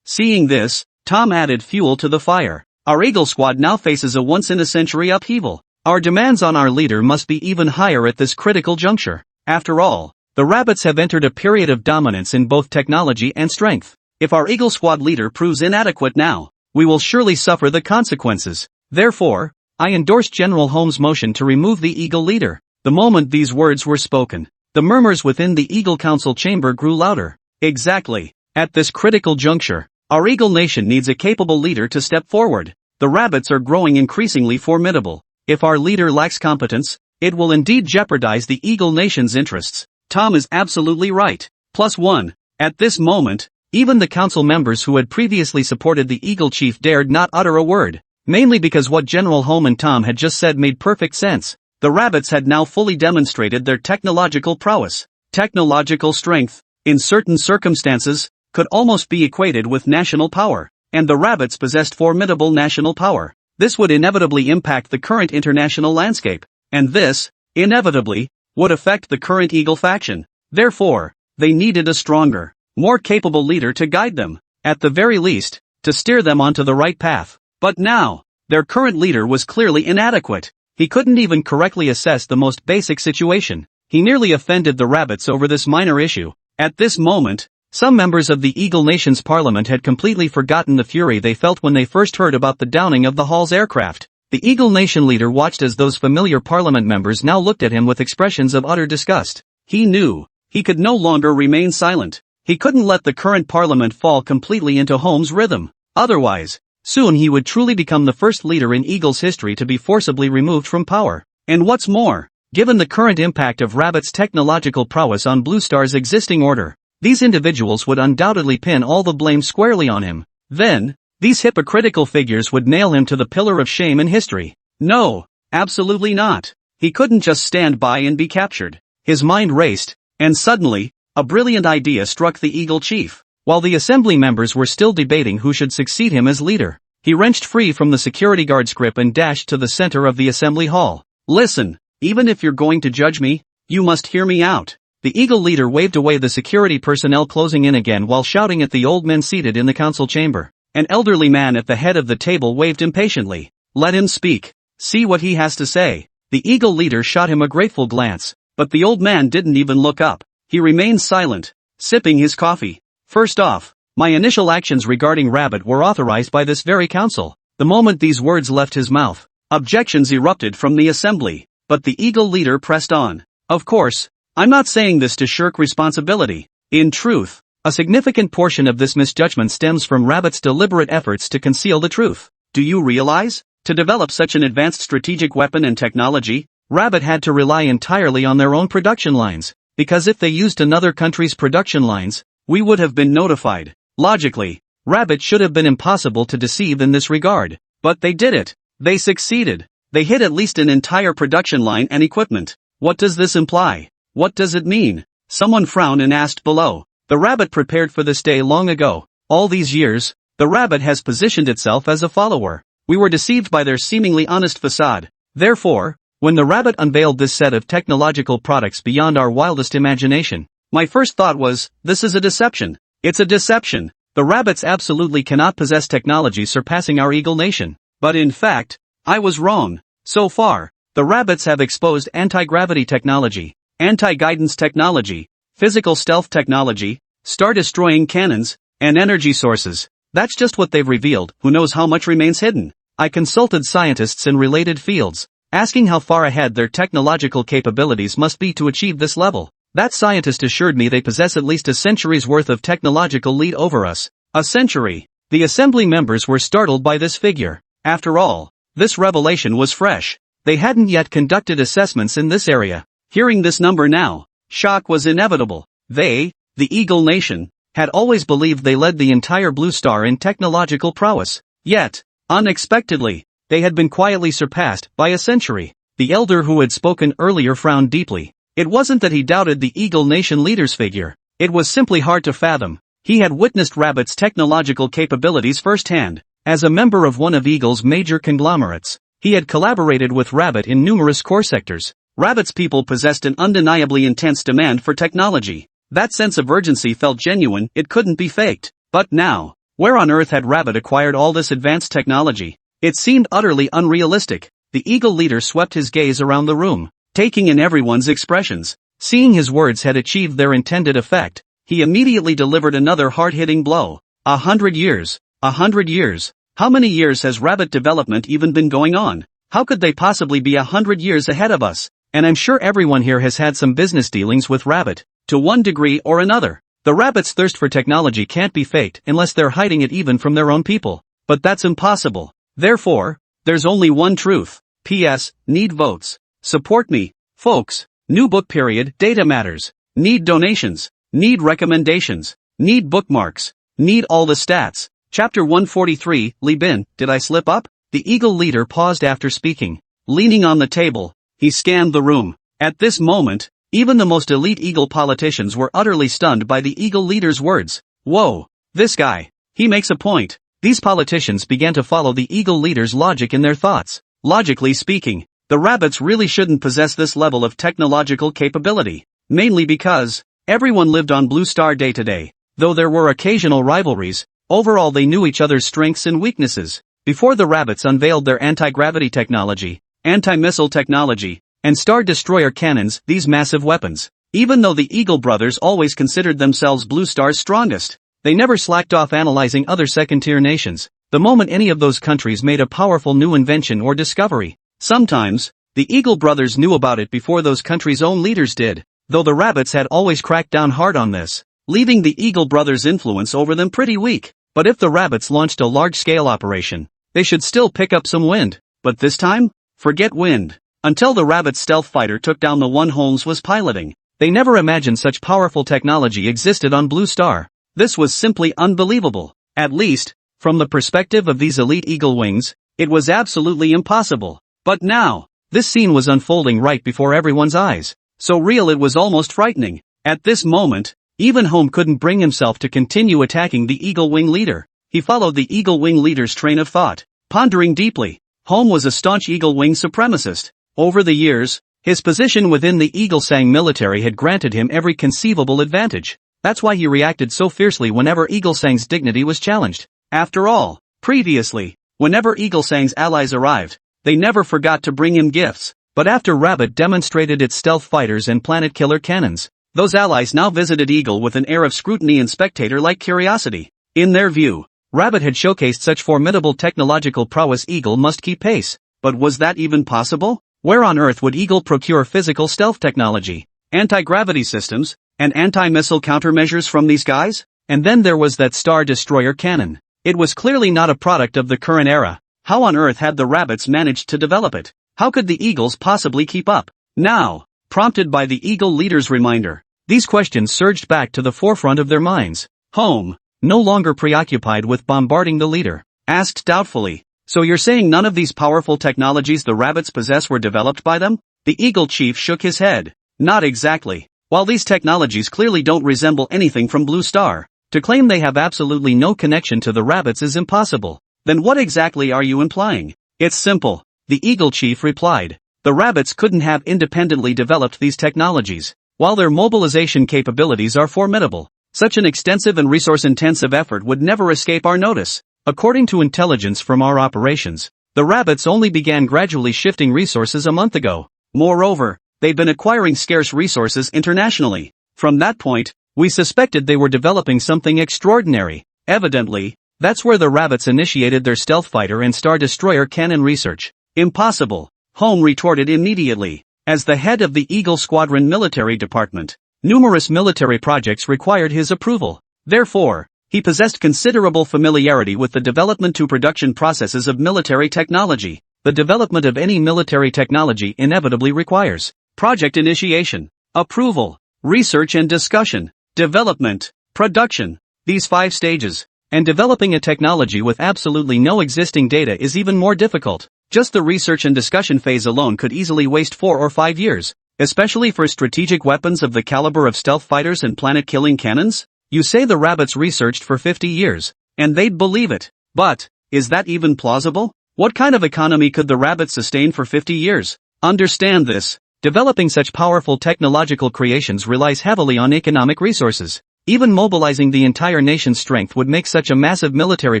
Seeing this, Tom added fuel to the fire. Our Eagle Squad now faces a once-in-a-century upheaval. Our demands on our leader must be even higher at this critical juncture. After all, the rabbits have entered a period of dominance in both technology and strength. If our Eagle Squad leader proves inadequate now, we will surely suffer the consequences. Therefore, I endorse General Holmes' motion to remove the Eagle leader. The moment these words were spoken, the murmurs within the Eagle Council chamber grew louder. Exactly. At this critical juncture, our Eagle Nation needs a capable leader to step forward. The rabbits are growing increasingly formidable. If our leader lacks competence, it will indeed jeopardize the Eagle Nation's interests. Tom is absolutely right. +1. At this moment, even the council members who had previously supported the Eagle chief dared not utter a word, mainly because what General Holmes and Tom had just said made perfect sense. The rabbits had now fully demonstrated their technological prowess. Technological strength, in certain circumstances, could almost be equated with national power, and the rabbits possessed formidable national power. This would inevitably impact the current international landscape, and this, inevitably, would affect the current Eagle faction. Therefore, they needed a stronger, more capable leader to guide them, at the very least, to steer them onto the right path. But now, their current leader was clearly inadequate. He couldn't even correctly assess the most basic situation. He nearly offended the rabbits over this minor issue. At this moment, some members of the Eagle Nation's parliament had completely forgotten the fury they felt when they first heard about the downing of the Hall's aircraft. The Eagle Nation leader watched as those familiar parliament members now looked at him with expressions of utter disgust. He knew he could no longer remain silent. He couldn't let the current parliament fall completely into Holmes' rhythm. Otherwise, soon he would truly become the first leader in Eagle's history to be forcibly removed from power. And what's more, Given the current impact of Rabbit's technological prowess on Blue Star's existing order, these individuals would undoubtedly pin all the blame squarely on him. Then, these hypocritical figures would nail him to the pillar of shame in history. No, absolutely not. He couldn't just stand by and be captured. His mind raced, and suddenly, a brilliant idea struck the Eagle Chief. While the assembly members were still debating who should succeed him as leader, he wrenched free from the security guard's grip and dashed to the center of the assembly hall. Listen, even if you're going to judge me, you must hear me out. The Eagle leader waved away the security personnel closing in again while shouting at the old men seated in the council chamber. An elderly man at the head of the table waved impatiently. Let him speak. See what he has to say. The Eagle leader shot him a grateful glance, but the old man didn't even look up. He remained silent, sipping his coffee. First off, my initial actions regarding Rabbit were authorized by this very council. The moment these words left his mouth, objections erupted from the assembly, but the Eagle leader pressed on. Of course, I'm not saying this to shirk responsibility. In truth, a significant portion of this misjudgment stems from Rabbit's deliberate efforts to conceal the truth. Do you realize? To develop such an advanced strategic weapon and technology, Rabbit had to rely entirely on their own production lines, because if they used another country's production lines, we would have been notified. Logically, Rabbit should have been impossible to deceive in this regard. But they did it. They succeeded. They hid at least an entire production line and equipment. What does this imply? What does it mean? Someone frowned and asked below. The Rabbit prepared for this day long ago. All these years, the Rabbit has positioned itself as a follower. We were deceived by their seemingly honest facade. Therefore, when the Rabbit unveiled this set of technological products beyond our wildest imagination, my first thought was, this is a deception. It's a deception. The Rabbits absolutely cannot possess technology surpassing our Eagle Nation. But in fact, I was wrong. So far, the Rabbits have exposed anti-gravity technology, anti-guidance technology, physical stealth technology, star-destroying cannons, and energy sources. That's just what they've revealed. Who knows how much remains hidden? I consulted scientists in related fields, asking how far ahead their technological capabilities must be to achieve this level. That scientist assured me they possess at least a century's worth of technological lead over us. A century. The assembly members were startled by this figure. After all, this revelation was fresh. They hadn't yet conducted assessments in this area. Hearing this number now, shock was inevitable. They, the Eagle Nation, had always believed they led the entire Blue Star in technological prowess. Yet, unexpectedly, they had been quietly surpassed by a century. The elder who had spoken earlier frowned deeply. It wasn't that he doubted the Eagle Nation leader's figure. It was simply hard to fathom. He had witnessed Rabbit's technological capabilities firsthand. As a member of one of Eagle's major conglomerates, he had collaborated with Rabbit in numerous core sectors. Rabbit's people possessed an undeniably intense demand for technology. That sense of urgency felt genuine. It couldn't be faked. But now, where on earth had Rabbit acquired all this advanced technology? It seemed utterly unrealistic. The Eagle leader swept his gaze around the room, taking in everyone's expressions. Seeing his words had achieved their intended effect, he immediately delivered another hard-hitting blow. 100 years. 100 years. How many years has Rabbit development even been going on? How could they possibly be 100 years ahead of us? And I'm sure everyone here has had some business dealings with Rabbit, to one degree or another. The Rabbit's thirst for technology can't be faked unless they're hiding it even from their own people. But that's impossible. Therefore, there's only one truth. P.S. Need votes. Support me, folks. New book period. Data matters. Need donations. Need recommendations. Need bookmarks. Need all the stats. Chapter 143, Li Bin, did I slip up? The Eagle leader paused after speaking. Leaning on the table, he scanned the room. At this moment, even the most elite Eagle politicians were utterly stunned by the Eagle leader's words. Whoa, this guy, he makes a point. These politicians began to follow the Eagle leader's logic in their thoughts. Logically speaking, the Rabbits really shouldn't possess this level of technological capability. Mainly because everyone lived on Blue Star day to day. Though there were occasional rivalries, overall they knew each other's strengths and weaknesses. Before the Rabbits unveiled their anti-gravity technology, anti-missile technology, and Star Destroyer cannons, these massive weapons, even though the Eagle brothers always considered themselves Blue Star's strongest, they never slacked off analyzing other second-tier nations. The moment any of those countries made a powerful new invention or discovery, sometimes, the Eagle brothers knew about it before those countries' own leaders did, though the Rabbits had always cracked down hard on this, leaving the Eagle brothers' influence over them pretty weak. But if the Rabbits launched a large-scale operation, they should still pick up some wind. But this time? Forget wind. Until the rabbit's stealth fighter took down the one Holmes was piloting. They never imagined such powerful technology existed on Blue Star. This was simply unbelievable. At least, from the perspective of these elite eagle wings, it was absolutely impossible. But now, this scene was unfolding right before everyone's eyes. So real it was almost frightening. At this moment, even Holmes couldn't bring himself to continue attacking the eagle wing leader. He followed the eagle wing leader's train of thought, pondering deeply. Holmes was a staunch eagle wing supremacist. Over the years, his position within the Eagle Sang military had granted him every conceivable advantage. That's why he reacted so fiercely whenever Eagle Sang's dignity was challenged. After all, previously, whenever Eagle Sang's allies arrived, they never forgot to bring him gifts. But after Rabbit demonstrated its stealth fighters and planet killer cannons, those allies now visited Eagle with an air of scrutiny and spectator-like curiosity. In their view, Rabbit had showcased such formidable technological prowess Eagle must keep pace. But was that even possible? Where on earth would Eagle procure physical stealth technology, anti-gravity systems, and anti-missile countermeasures from these guys? And then there was that Star Destroyer cannon. It was clearly not a product of the current era. How on earth had the Rabbits managed to develop it? How could the Eagles possibly keep up? Now, prompted by the Eagle leader's reminder, these questions surged back to the forefront of their minds. Holmes, no longer preoccupied with bombarding the leader, asked doubtfully, "So you're saying none of these powerful technologies the Rabbits possess were developed by them?" The Eagle chief shook his head. Not exactly. While these technologies clearly don't resemble anything from Blue Star, to claim they have absolutely no connection to the Rabbits is impossible. Then what exactly are you implying? It's simple, the Eagle chief replied. The Rabbits couldn't have independently developed these technologies. While their mobilization capabilities are formidable, such an extensive and resource-intensive effort would never escape our notice. According to intelligence from our operations, the Rabbits only began gradually shifting resources a month ago. Moreover, they've been acquiring scarce resources internationally. From that point, we suspected they were developing something extraordinary. Evidently, that's where the Rabbits initiated their stealth fighter and Star Destroyer cannon research. Impossible, Holmes retorted immediately. As the head of the Eagle Squadron Military Department, numerous military projects required his approval. Therefore, he possessed considerable familiarity with the development to production processes of military technology. The development of any military technology inevitably requires project initiation, approval, research and discussion, development, production, these 5 stages. And developing a technology with absolutely no existing data is even more difficult. Just the research and discussion phase alone could easily waste 4 or 5 years, especially for strategic weapons of the caliber of stealth fighters and planet-killing cannons. You say the Rabbits researched for 50 years, and they'd believe it. But, is that even plausible? What kind of economy could the Rabbits sustain for 50 years? Understand this. Developing such powerful technological creations relies heavily on economic resources. Even mobilizing the entire nation's strength would make such a massive military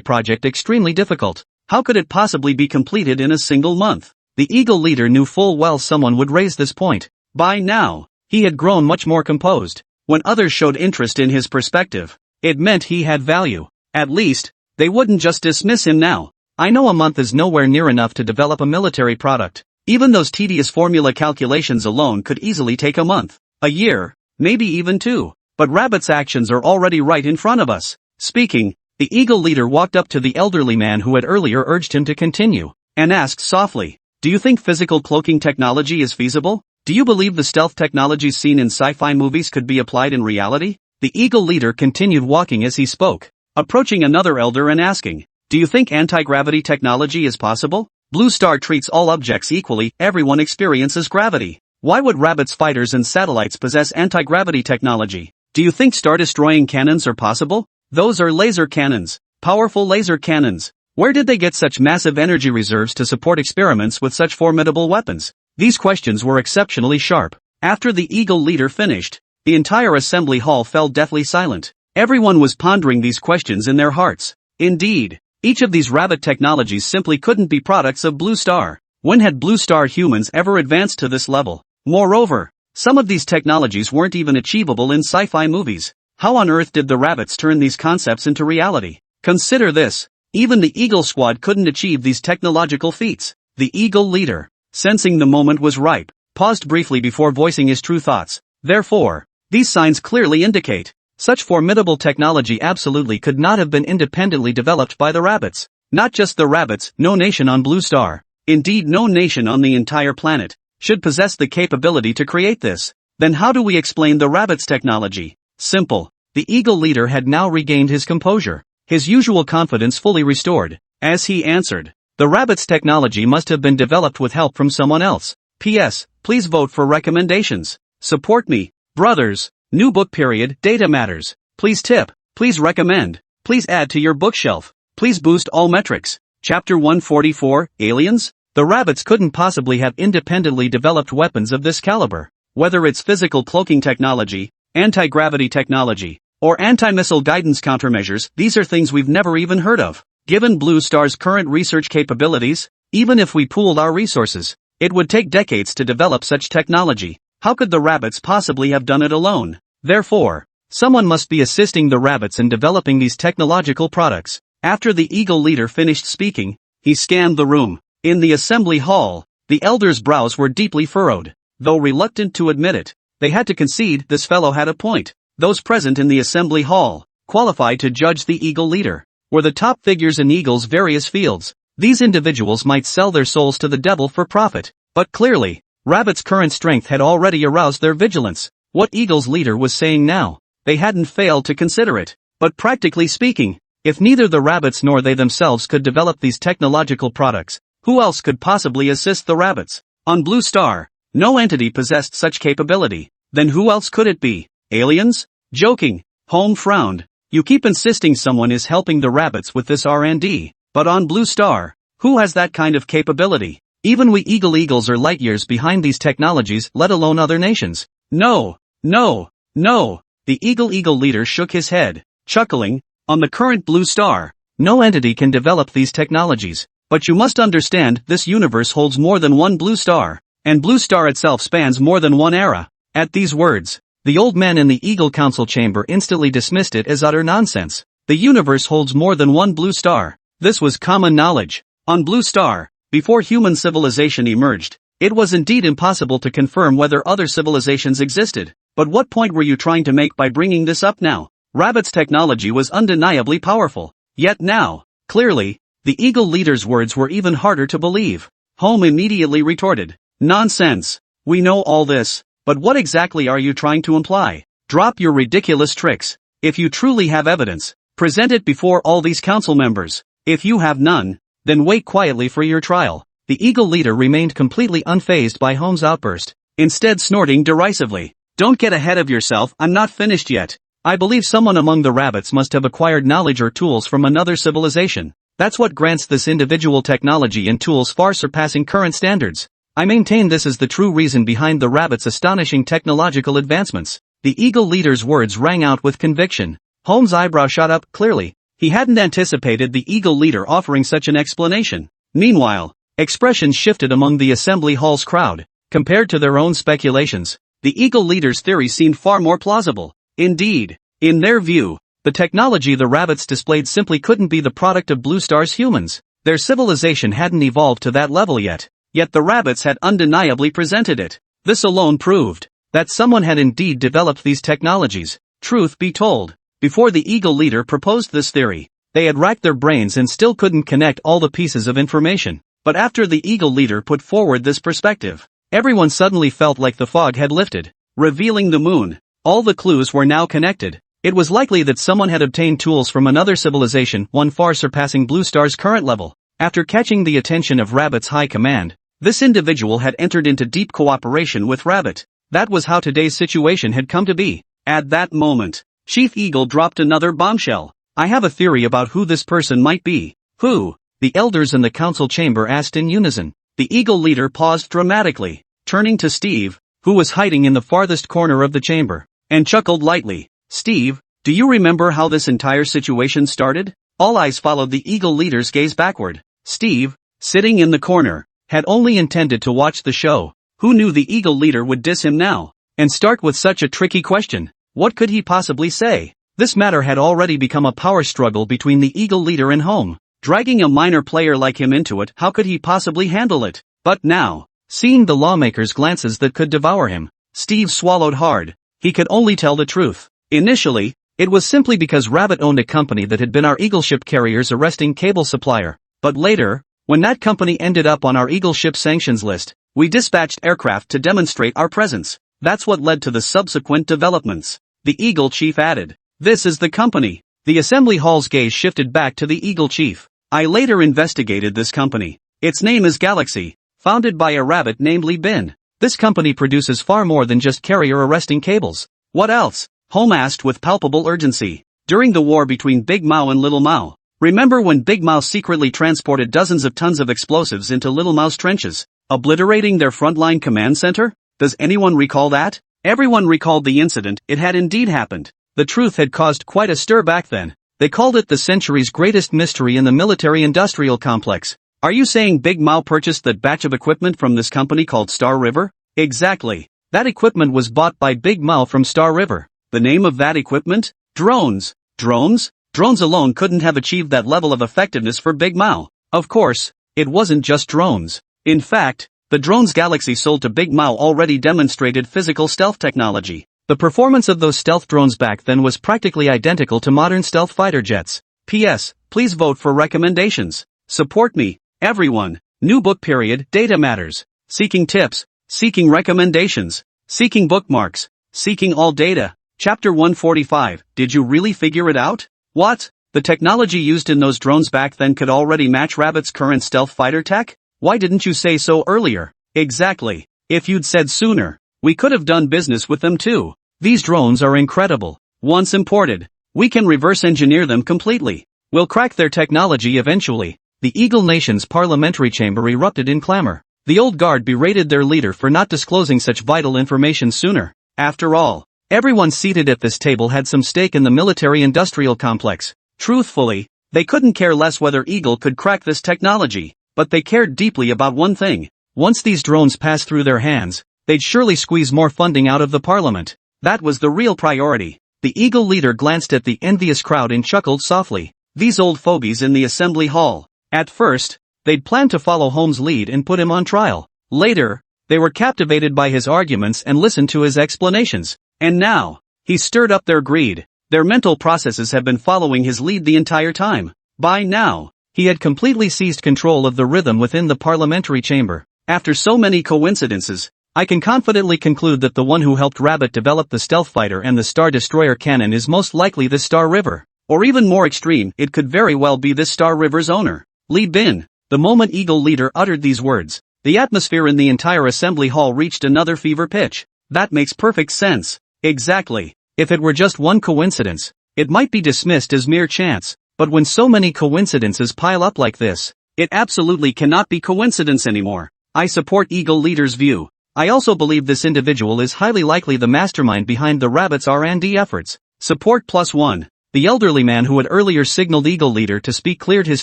project extremely difficult. How could it possibly be completed in a single month? The Eagle leader knew full well someone would raise this point. By now, he had grown much more composed. When others showed interest in his perspective, it meant he had value. At least, they wouldn't just dismiss him now. I know a month is nowhere near enough to develop a military product. Even those tedious formula calculations alone could easily take a month, a year, maybe even 2. But Rabbit's actions are already right in front of us. Speaking, the Eagle leader walked up to the elderly man who had earlier urged him to continue, and asked softly, "Do you think physical cloaking technology is feasible? Do you believe the stealth technologies seen in sci-fi movies could be applied in reality?" The Eagle leader continued walking as he spoke, approaching another elder and asking, "Do you think anti-gravity technology is possible? Blue Star treats all objects equally, everyone experiences gravity. Why would Rabbit's fighters and satellites possess anti-gravity technology? Do you think star-destroying cannons are possible? Those are laser cannons, powerful laser cannons. Where did they get such massive energy reserves to support experiments with such formidable weapons?" These questions were exceptionally sharp. After the Eagle leader finished, the entire assembly hall fell deathly silent. Everyone was pondering these questions in their hearts. Indeed, each of these Rabbit technologies simply couldn't be products of Blue Star. When had Blue Star humans ever advanced to this level? Moreover, some of these technologies weren't even achievable in sci-fi movies. How on earth did the Rabbits turn these concepts into reality? Consider this. Even the Eagle squad couldn't achieve these technological feats. The Eagle leader, sensing the moment was ripe, paused briefly before voicing his true thoughts. Therefore, these signs clearly indicate, such formidable technology absolutely could not have been independently developed by the Rabbits. Not just the Rabbits, no nation on Blue Star. Indeed no nation on the entire planet. should possess the capability to create this. Then how do we explain the rabbit's technology? Simple. The eagle leader had now regained his composure, his usual confidence fully restored, as he answered. The rabbit's technology must have been developed with help from someone else. P.S. Please vote for recommendations. Support me, brothers. New book period, data matters. Please tip, please recommend, please add to your bookshelf, please boost all metrics. Chapter 144, Aliens? The rabbits couldn't possibly have independently developed weapons of this caliber. Whether it's physical cloaking technology, anti-gravity technology, or anti-missile guidance countermeasures, these are things we've never even heard of. Given Blue Star's current research capabilities, even if we pooled our resources, it would take decades to develop such technology. How could the rabbits possibly have done it alone? Therefore, someone must be assisting the rabbits in developing these technological products. After the eagle leader finished speaking, he scanned the room. In the assembly hall, the elders' brows were deeply furrowed. Though reluctant to admit it, they had to concede this fellow had a point. Those present in the assembly hall, qualified to judge the eagle leader, were the top figures in Eagle's various fields. These individuals might sell their souls to the devil for profit, but clearly, Rabbit's current strength had already aroused their vigilance. What Eagle's leader was saying now, they hadn't failed to consider it. But practically speaking, if neither the rabbits nor they themselves could develop these technological products, who else could possibly assist the rabbits? On Blue Star, no entity possessed such capability. Then who else could it be? Aliens? Joking. Holm frowned. You keep insisting someone is helping the rabbits with this R&D, but on Blue Star, who has that kind of capability? Even we Eagles are light years behind these technologies, let alone other nations. No. The eagle leader shook his head, chuckling. On the current Blue Star, no entity can develop these technologies. But you must understand, this universe holds more than one Blue Star, and Blue Star itself spans more than one era. At these words, the old man in the Eagle Council chamber instantly dismissed it as utter nonsense. The universe holds more than one Blue Star. This was common knowledge. On Blue Star, before human civilization emerged, it was indeed impossible to confirm whether other civilizations existed. But what point were you trying to make by bringing this up now? Rabbit's technology was undeniably powerful. Yet now, clearly, the eagle leader's words were even harder to believe. Holm immediately retorted. Nonsense. We know all this, but what exactly are you trying to imply? Drop your ridiculous tricks. If you truly have evidence, present it before all these council members. If you have none, then wait quietly for your trial. The eagle leader remained completely unfazed by Holm's outburst, instead snorting derisively. Don't get ahead of yourself, I'm not finished yet. I believe someone among the rabbits must have acquired knowledge or tools from another civilization. That's what grants this individual technology and tools far surpassing current standards. I maintain this is the true reason behind the rabbit's astonishing technological advancements. The eagle leader's words rang out with conviction. Holmes' eyebrow shot up, clearly. He hadn't anticipated the eagle leader offering such an explanation. Meanwhile, expressions shifted among the assembly hall's crowd. Compared to their own speculations, the eagle leader's theory seemed far more plausible. Indeed, in their view, the technology the rabbits displayed simply couldn't be the product of Blue Star's humans. Their civilization hadn't evolved to that level yet. Yet the rabbits had undeniably presented it. This alone proved that someone had indeed developed these technologies. Truth be told, before the eagle leader proposed this theory, they had racked their brains and still couldn't connect all the pieces of information. But after the eagle leader put forward this perspective, everyone suddenly felt like the fog had lifted, revealing the moon. All the clues were now connected. It was likely that someone had obtained tools from another civilization, one far surpassing Blue Star's current level. After catching the attention of Rabbit's high command, this individual had entered into deep cooperation with Rabbit. That was how today's situation had come to be. At that moment, Chief Eagle dropped another bombshell. I have a theory about who this person might be. Who? The elders in the council chamber asked in unison. The eagle leader paused dramatically, turning to Steve, who was hiding in the farthest corner of the chamber, and chuckled lightly. Steve, do you remember how this entire situation started? All eyes followed the eagle leader's gaze backward. Steve, sitting in the corner, had only intended to watch the show. Who knew the eagle leader would diss him now? And start with such a tricky question. What could he possibly say? This matter had already become a power struggle between the eagle leader and Holm. Dragging a minor player like him into it, how could he possibly handle it? But now, seeing the lawmaker's glances that could devour him, Steve swallowed hard. He could only tell the truth. Initially, it was simply because Rabbit owned a company that had been our Eagle Ship Carrier's arresting cable supplier. But later, when that company ended up on our Eagle Ship sanctions list, We dispatched aircraft to demonstrate our presence. That's what led to the subsequent developments. The Eagle Chief added. This is the company. The assembly hall's gaze shifted back to the Eagle Chief. I later investigated this company. Its name is Galaxy, founded by a rabbit named Li Bin. This company produces far more than just carrier arresting cables. What else? Home asked with palpable urgency. During the war between Big Mao and Little Mao. Remember when Big Mao secretly transported dozens of tons of explosives into Little Mao's trenches, obliterating their frontline command center? Does anyone recall that? Everyone recalled the incident. It had indeed happened. The truth had caused quite a stir back then. They called it the century's greatest mystery in the military-industrial complex. Are you saying Big Mao purchased that batch of equipment from this company called Star River? Exactly. That equipment was bought by Big Mao from Star River. The name of that equipment? Drones. Drones? Drones alone couldn't have achieved that level of effectiveness for Big Mao. Of course, it wasn't just drones. In fact, the drones Galaxy sold to Big Mao already demonstrated physical stealth technology. The performance of those stealth drones back then was practically identical to modern stealth fighter jets. P.S. Please vote for recommendations. Support me, everyone. New book period. Data matters. Seeking tips. Seeking recommendations. Seeking bookmarks. Seeking all data. Chapter 145. Did you really figure it out? What? The technology used in those drones back then could already match Rabbit's current stealth fighter tech? Why didn't you say so earlier? Exactly. If you'd said sooner, we could have done business with them too. These drones are incredible. Once imported, we can reverse engineer them completely. We'll crack their technology eventually. The Eagle Nation's parliamentary chamber erupted in clamor. The old guard berated their leader for not disclosing such vital information sooner. After all, everyone seated at this table had some stake in the military-industrial complex. Truthfully, they couldn't care less whether Eagle could crack this technology, but they cared deeply about one thing. Once these drones passed through their hands, they'd surely squeeze more funding out of the parliament. That was the real priority. The Eagle leader glanced at the envious crowd and chuckled softly. These old fogies in the assembly hall. At first, they'd planned to follow Holmes' lead and put him on trial. Later, they were captivated by his arguments and listened to his explanations. And now, he stirred up their greed. Their mental processes have been following his lead the entire time. By now, he had completely seized control of the rhythm within the parliamentary chamber. After so many coincidences, I can confidently conclude that the one who helped Rabbit develop the stealth fighter and the Star Destroyer cannon is most likely the Star River. Or even more extreme, it could very well be this Star River's owner, Li Bin. The moment Eagle leader uttered these words, the atmosphere in the entire assembly hall reached another fever pitch. That makes perfect sense. Exactly. If it were just one coincidence, it might be dismissed as mere chance, but when so many coincidences pile up like this, it absolutely cannot be coincidence anymore. I support Eagle leader's view. I also believe this individual is highly likely the mastermind behind the Rabbit's R&D efforts. Support +1. The elderly man who had earlier signaled Eagle leader to speak cleared his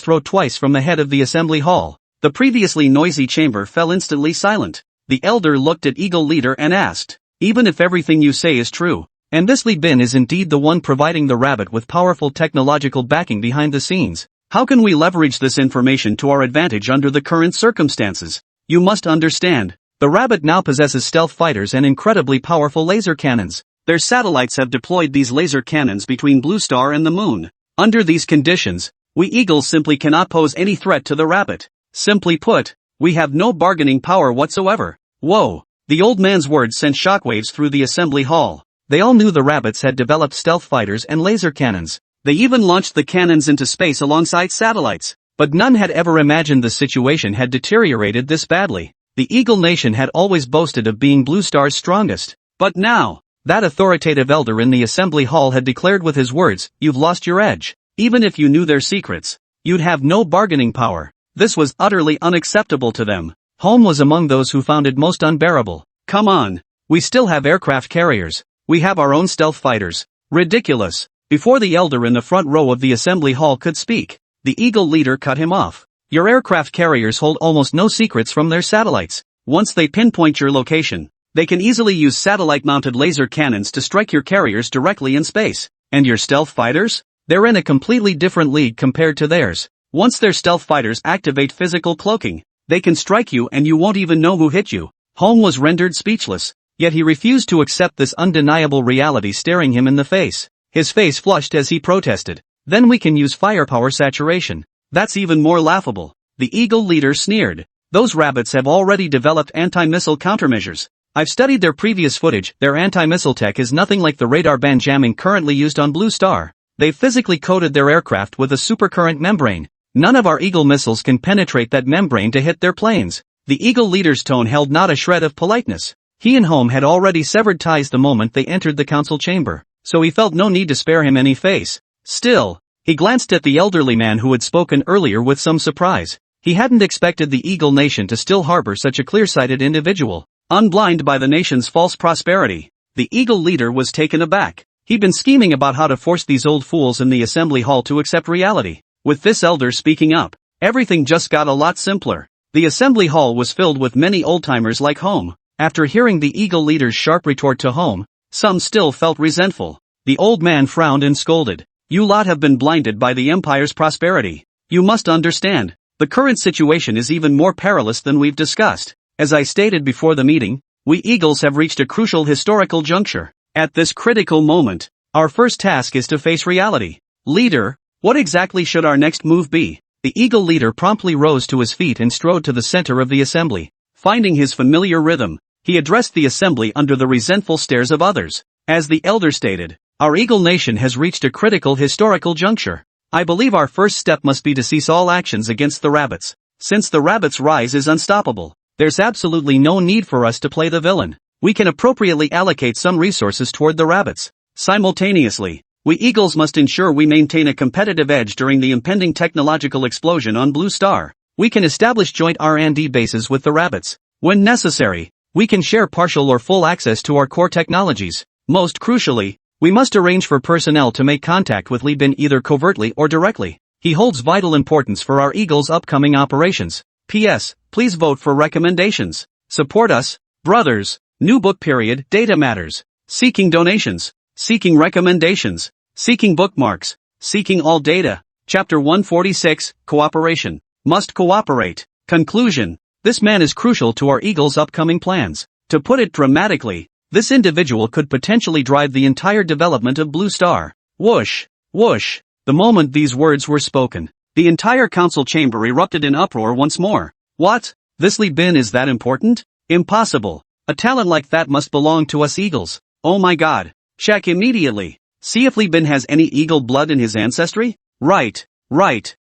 throat twice from the head of the assembly hall. The previously noisy chamber fell instantly silent. The elder looked at Eagle leader and asked, even if everything you say is true, and this Li Bin is indeed the one providing the Rabbit with powerful technological backing behind the scenes, how can we leverage this information to our advantage under the current circumstances? You must understand, the Rabbit now possesses stealth fighters and incredibly powerful laser cannons. Their satellites have deployed these laser cannons between Blue Star and the Moon. Under these conditions, we Eagles simply cannot pose any threat to the Rabbit. Simply put, we have no bargaining power whatsoever. Whoa! The old man's words sent shockwaves through the assembly hall. They all knew the Rabbits had developed stealth fighters and laser cannons. They even launched the cannons into space alongside satellites. But none had ever imagined the situation had deteriorated this badly. The Eagle Nation had always boasted of being Blue Star's strongest. But now, that authoritative elder in the assembly hall had declared with his words, "You've lost your edge. Even if you knew their secrets, you'd have no bargaining power." This was utterly unacceptable to them. Holmes was among those who found it most unbearable. Come on. We still have aircraft carriers. We have our own stealth fighters. Ridiculous. Before the elder in the front row of the assembly hall could speak, the Eagle leader cut him off. Your aircraft carriers hold almost no secrets from their satellites. Once they pinpoint your location, they can easily use satellite-mounted laser cannons to strike your carriers directly in space. And your stealth fighters? They're in a completely different league compared to theirs. Once their stealth fighters activate physical cloaking, they can strike you and you won't even know who hit you. Holmes was rendered speechless, yet he refused to accept this undeniable reality staring him in the face. His face flushed as he protested. Then we can use firepower saturation. That's even more laughable. The Eagle leader sneered. Those rabbits have already developed anti-missile countermeasures. I've studied their previous footage. Their anti-missile tech is nothing like the radar band jamming currently used on Blue Star. They've physically coated their aircraft with a supercurrent membrane. None of our Eagle missiles can penetrate that membrane to hit their planes. The Eagle leader's tone held not a shred of politeness. He and Home had already severed ties the moment they entered the council chamber, so he felt no need to spare him any face. Still, he glanced at the elderly man who had spoken earlier with some surprise. He hadn't expected the Eagle Nation to still harbor such a clear-sighted individual. Unblinded by the nation's false prosperity, the Eagle leader was taken aback. He'd been scheming about how to force these old fools in the assembly hall to accept reality. With this elder speaking up, everything just got a lot simpler. The assembly hall was filled with many old-timers like Home. After hearing the Eagle leader's sharp retort to Home, some still felt resentful. The old man frowned and scolded. You lot have been blinded by the Empire's prosperity. You must understand, the current situation is even more perilous than we've discussed. As I stated before the meeting, we Eagles have reached a crucial historical juncture. At this critical moment, our first task is to face reality. Leader, what exactly should our next move be? The Eagle leader promptly rose to his feet and strode to the center of the assembly. Finding his familiar rhythm, he addressed the assembly under the resentful stares of others. As the elder stated, our Eagle Nation has reached a critical historical juncture. I believe our first step must be to cease all actions against the rabbits. Since the rabbits' rise is unstoppable, there's absolutely no need for us to play the villain. We can appropriately allocate some resources toward the rabbits. Simultaneously, we Eagles must ensure we maintain a competitive edge during the impending technological explosion on Blue Star. We can establish joint R&D bases with the rabbits. When necessary, we can share partial or full access to our core technologies. Most crucially, we must arrange for personnel to make contact with Li Bin either covertly or directly. He holds vital importance for our Eagles' upcoming operations. P.S. Please vote for recommendations. Support us, brothers. New book period. Data matters. Seeking donations. Seeking recommendations. Seeking bookmarks. Seeking all data. Chapter 146. Cooperation. Must cooperate. Conclusion. This man is crucial to our Eagles' upcoming plans. To put it dramatically, this individual could potentially drive the entire development of Blue Star. Whoosh. Whoosh. The moment these words were spoken, the entire council chamber erupted in uproar once more. What? This Li Bin is that important? Impossible. A talent like that must belong to us Eagles. Oh my god. Check immediately. See if Li Bin has any Eagle blood in his ancestry? Right.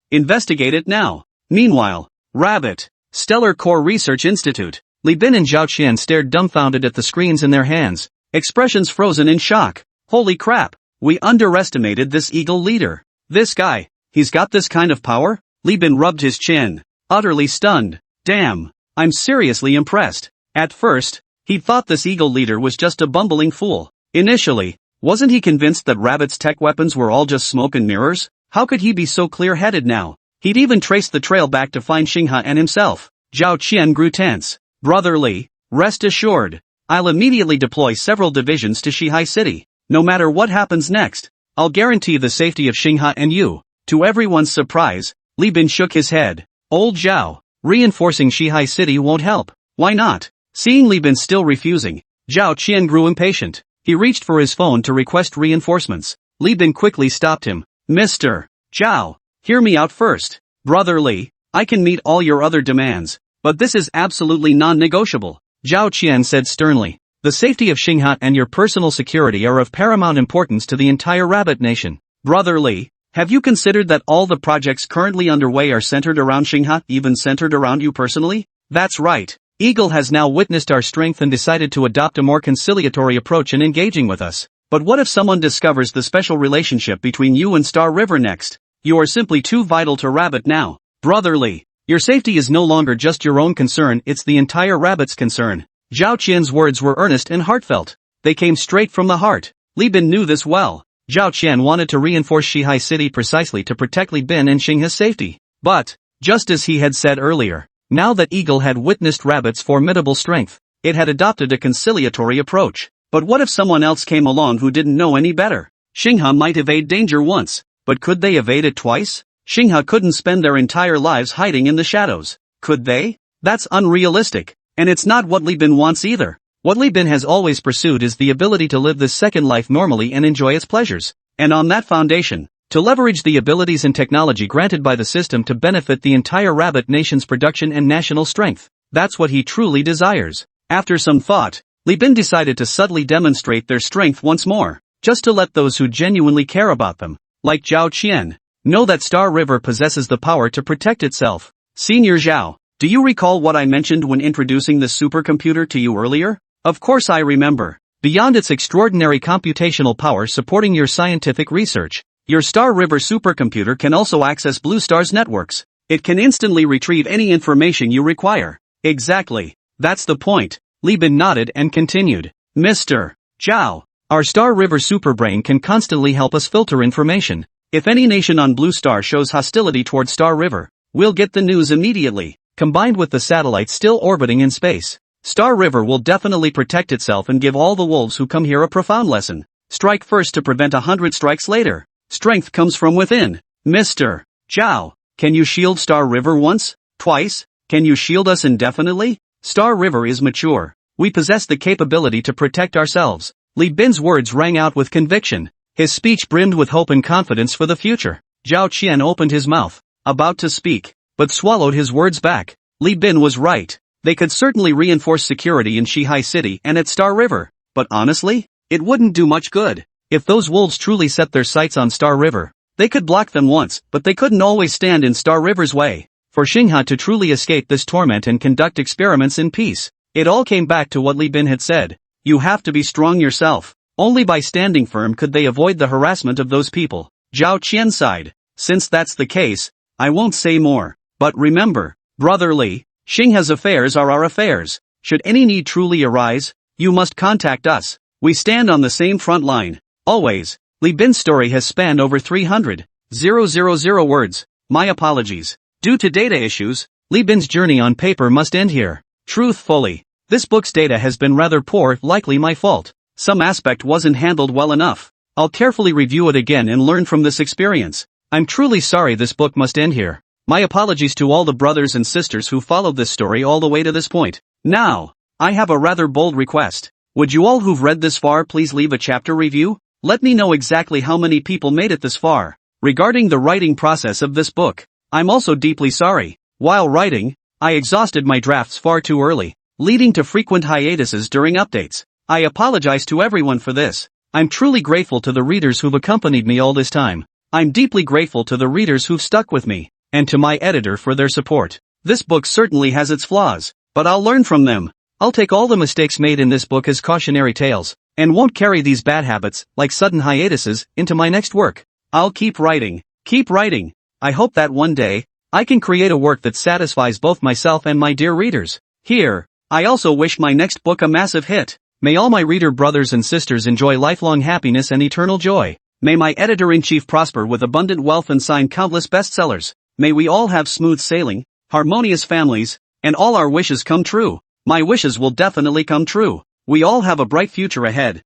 Investigate it now. Meanwhile, Rabbit, Stellar Core Research Institute. Li Bin and Zhao Qian stared dumbfounded at the screens in their hands, expressions frozen in shock. Holy crap, we underestimated this Eagle leader. This guy, he's got this kind of power? Li Bin rubbed his chin, utterly stunned. Damn, I'm seriously impressed. At first, he thought this Eagle leader was just a bumbling fool. Initially, wasn't he convinced that Rabbit's tech weapons were all just smoke and mirrors? How could he be so clear-headed now? He'd even traced the trail back to find Xinghe and himself. Zhao Qian grew tense. Brother Li, rest assured, I'll immediately deploy several divisions to Shihai City. No matter what happens next, I'll guarantee the safety of Xinghe and you. To everyone's surprise, Li Bin shook his head. Old Zhao, reinforcing Shihai City won't help. Why not? Seeing Li Bin still refusing, Zhao Qian grew impatient. He reached for his phone to request reinforcements. Li Bin quickly stopped him. Mr. Zhao, hear me out first. Brother Li, I can meet all your other demands, but this is absolutely non-negotiable. Zhao Qian said sternly. The safety of Xinghe and your personal security are of paramount importance to the entire Rabbit Nation. Brother Li, have you considered that all the projects currently underway are centered around Xinghe, even centered around you personally? That's right. Eagle has now witnessed our strength and decided to adopt a more conciliatory approach in engaging with us. But what if someone discovers the special relationship between you and Star River next? You are simply too vital to Rabbit now. Brother Li, your safety is no longer just your own concern, it's the entire Rabbit's concern. Zhao Qian's words were earnest and heartfelt. They came straight from the heart. Li Bin knew this well. Zhao Qian wanted to reinforce Shihai City precisely to protect Li Bin and Xinghe's safety. But, just as he had said earlier, now that Eagle had witnessed Rabbit's formidable strength, it had adopted a conciliatory approach. But what if someone else came along who didn't know any better? Xinghe might evade danger once, but could they evade it twice? Xinghe couldn't spend their entire lives hiding in the shadows. Could they? That's unrealistic. And it's not what Li Bin wants either. What Li Bin has always pursued is the ability to live this second life normally and enjoy its pleasures. And on that foundation, To leverage the abilities and technology granted by the system to benefit the entire rabbit nation's production and national strength. That's what he truly desires. After some thought, Li Bin decided to subtly demonstrate their strength once more, just to let those who genuinely care about them, like Zhao Qian, know that Star River possesses the power to protect itself. Senior Zhao, do you recall what I mentioned when introducing the supercomputer to you earlier? Of course I remember. Beyond its extraordinary computational power supporting your scientific research, your Star River supercomputer can also access Blue Star's networks. It can instantly retrieve any information you require. Exactly. That's the point. Li Bin nodded and continued. Mr. Zhao, our Star River superbrain can constantly help us filter information. If any nation on Blue Star shows hostility toward Star River, we'll get the news immediately. Combined with the satellites still orbiting in space, Star River will definitely protect itself and give all the wolves who come here a profound lesson. Strike first to prevent 100 strikes later. Strength comes from within. Mr. Zhao, can you shield Star River once? Twice? Can you shield us indefinitely? Star River is mature. We possess the capability to protect ourselves. Li Bin's words rang out with conviction. His speech brimmed with hope and confidence for the future. Zhao Qian opened his mouth, about to speak, but swallowed his words back. Li Bin was right. They could certainly reinforce security in Shihai City and at Star River, but honestly, it wouldn't do much good. If those wolves truly set their sights on Star River, they could block them once, but they couldn't always stand in Star River's way. For Xingha to truly escape this torment and conduct experiments in peace, it all came back to what Li Bin had said. You have to be strong yourself. Only by standing firm could they avoid the harassment of those people. Zhao Qian sighed. Since that's the case, I won't say more. But remember, Brother Li, Xingha's affairs are our affairs. Should any need truly arise, you must contact us. We stand on the same front line. Always. Li Bin's story has spanned over 300,000 words. My apologies. Due to data issues, Li Bin's journey on paper must end here. Truthfully, this book's data has been rather poor, likely my fault. Some aspect wasn't handled well enough. I'll carefully review it again and learn from this experience. I'm truly sorry this book must end here. My apologies to all the brothers and sisters who followed this story all the way to this point. Now, I have a rather bold request. Would you all who've read this far please leave a chapter review? Let me know exactly how many people made it this far. Regarding the writing process of this book, I'm also deeply sorry. While writing, I exhausted my drafts far too early, leading to frequent hiatuses during updates. I apologize to everyone for this. I'm truly grateful to the readers who've accompanied me all this time. I'm deeply grateful to the readers who've stuck with me, and to my editor for their support. This book certainly has its flaws, but I'll learn from them. I'll take all the mistakes made in this book as cautionary tales, and won't carry these bad habits, like sudden hiatuses, into my next work. I'll keep writing. Keep writing. I hope that one day, I can create a work that satisfies both myself and my dear readers. Here, I also wish my next book a massive hit. May all my reader brothers and sisters enjoy lifelong happiness and eternal joy. May my editor-in-chief prosper with abundant wealth and sign countless bestsellers. May we all have smooth sailing, harmonious families, and all our wishes come true. My wishes will definitely come true. We all have a bright future ahead.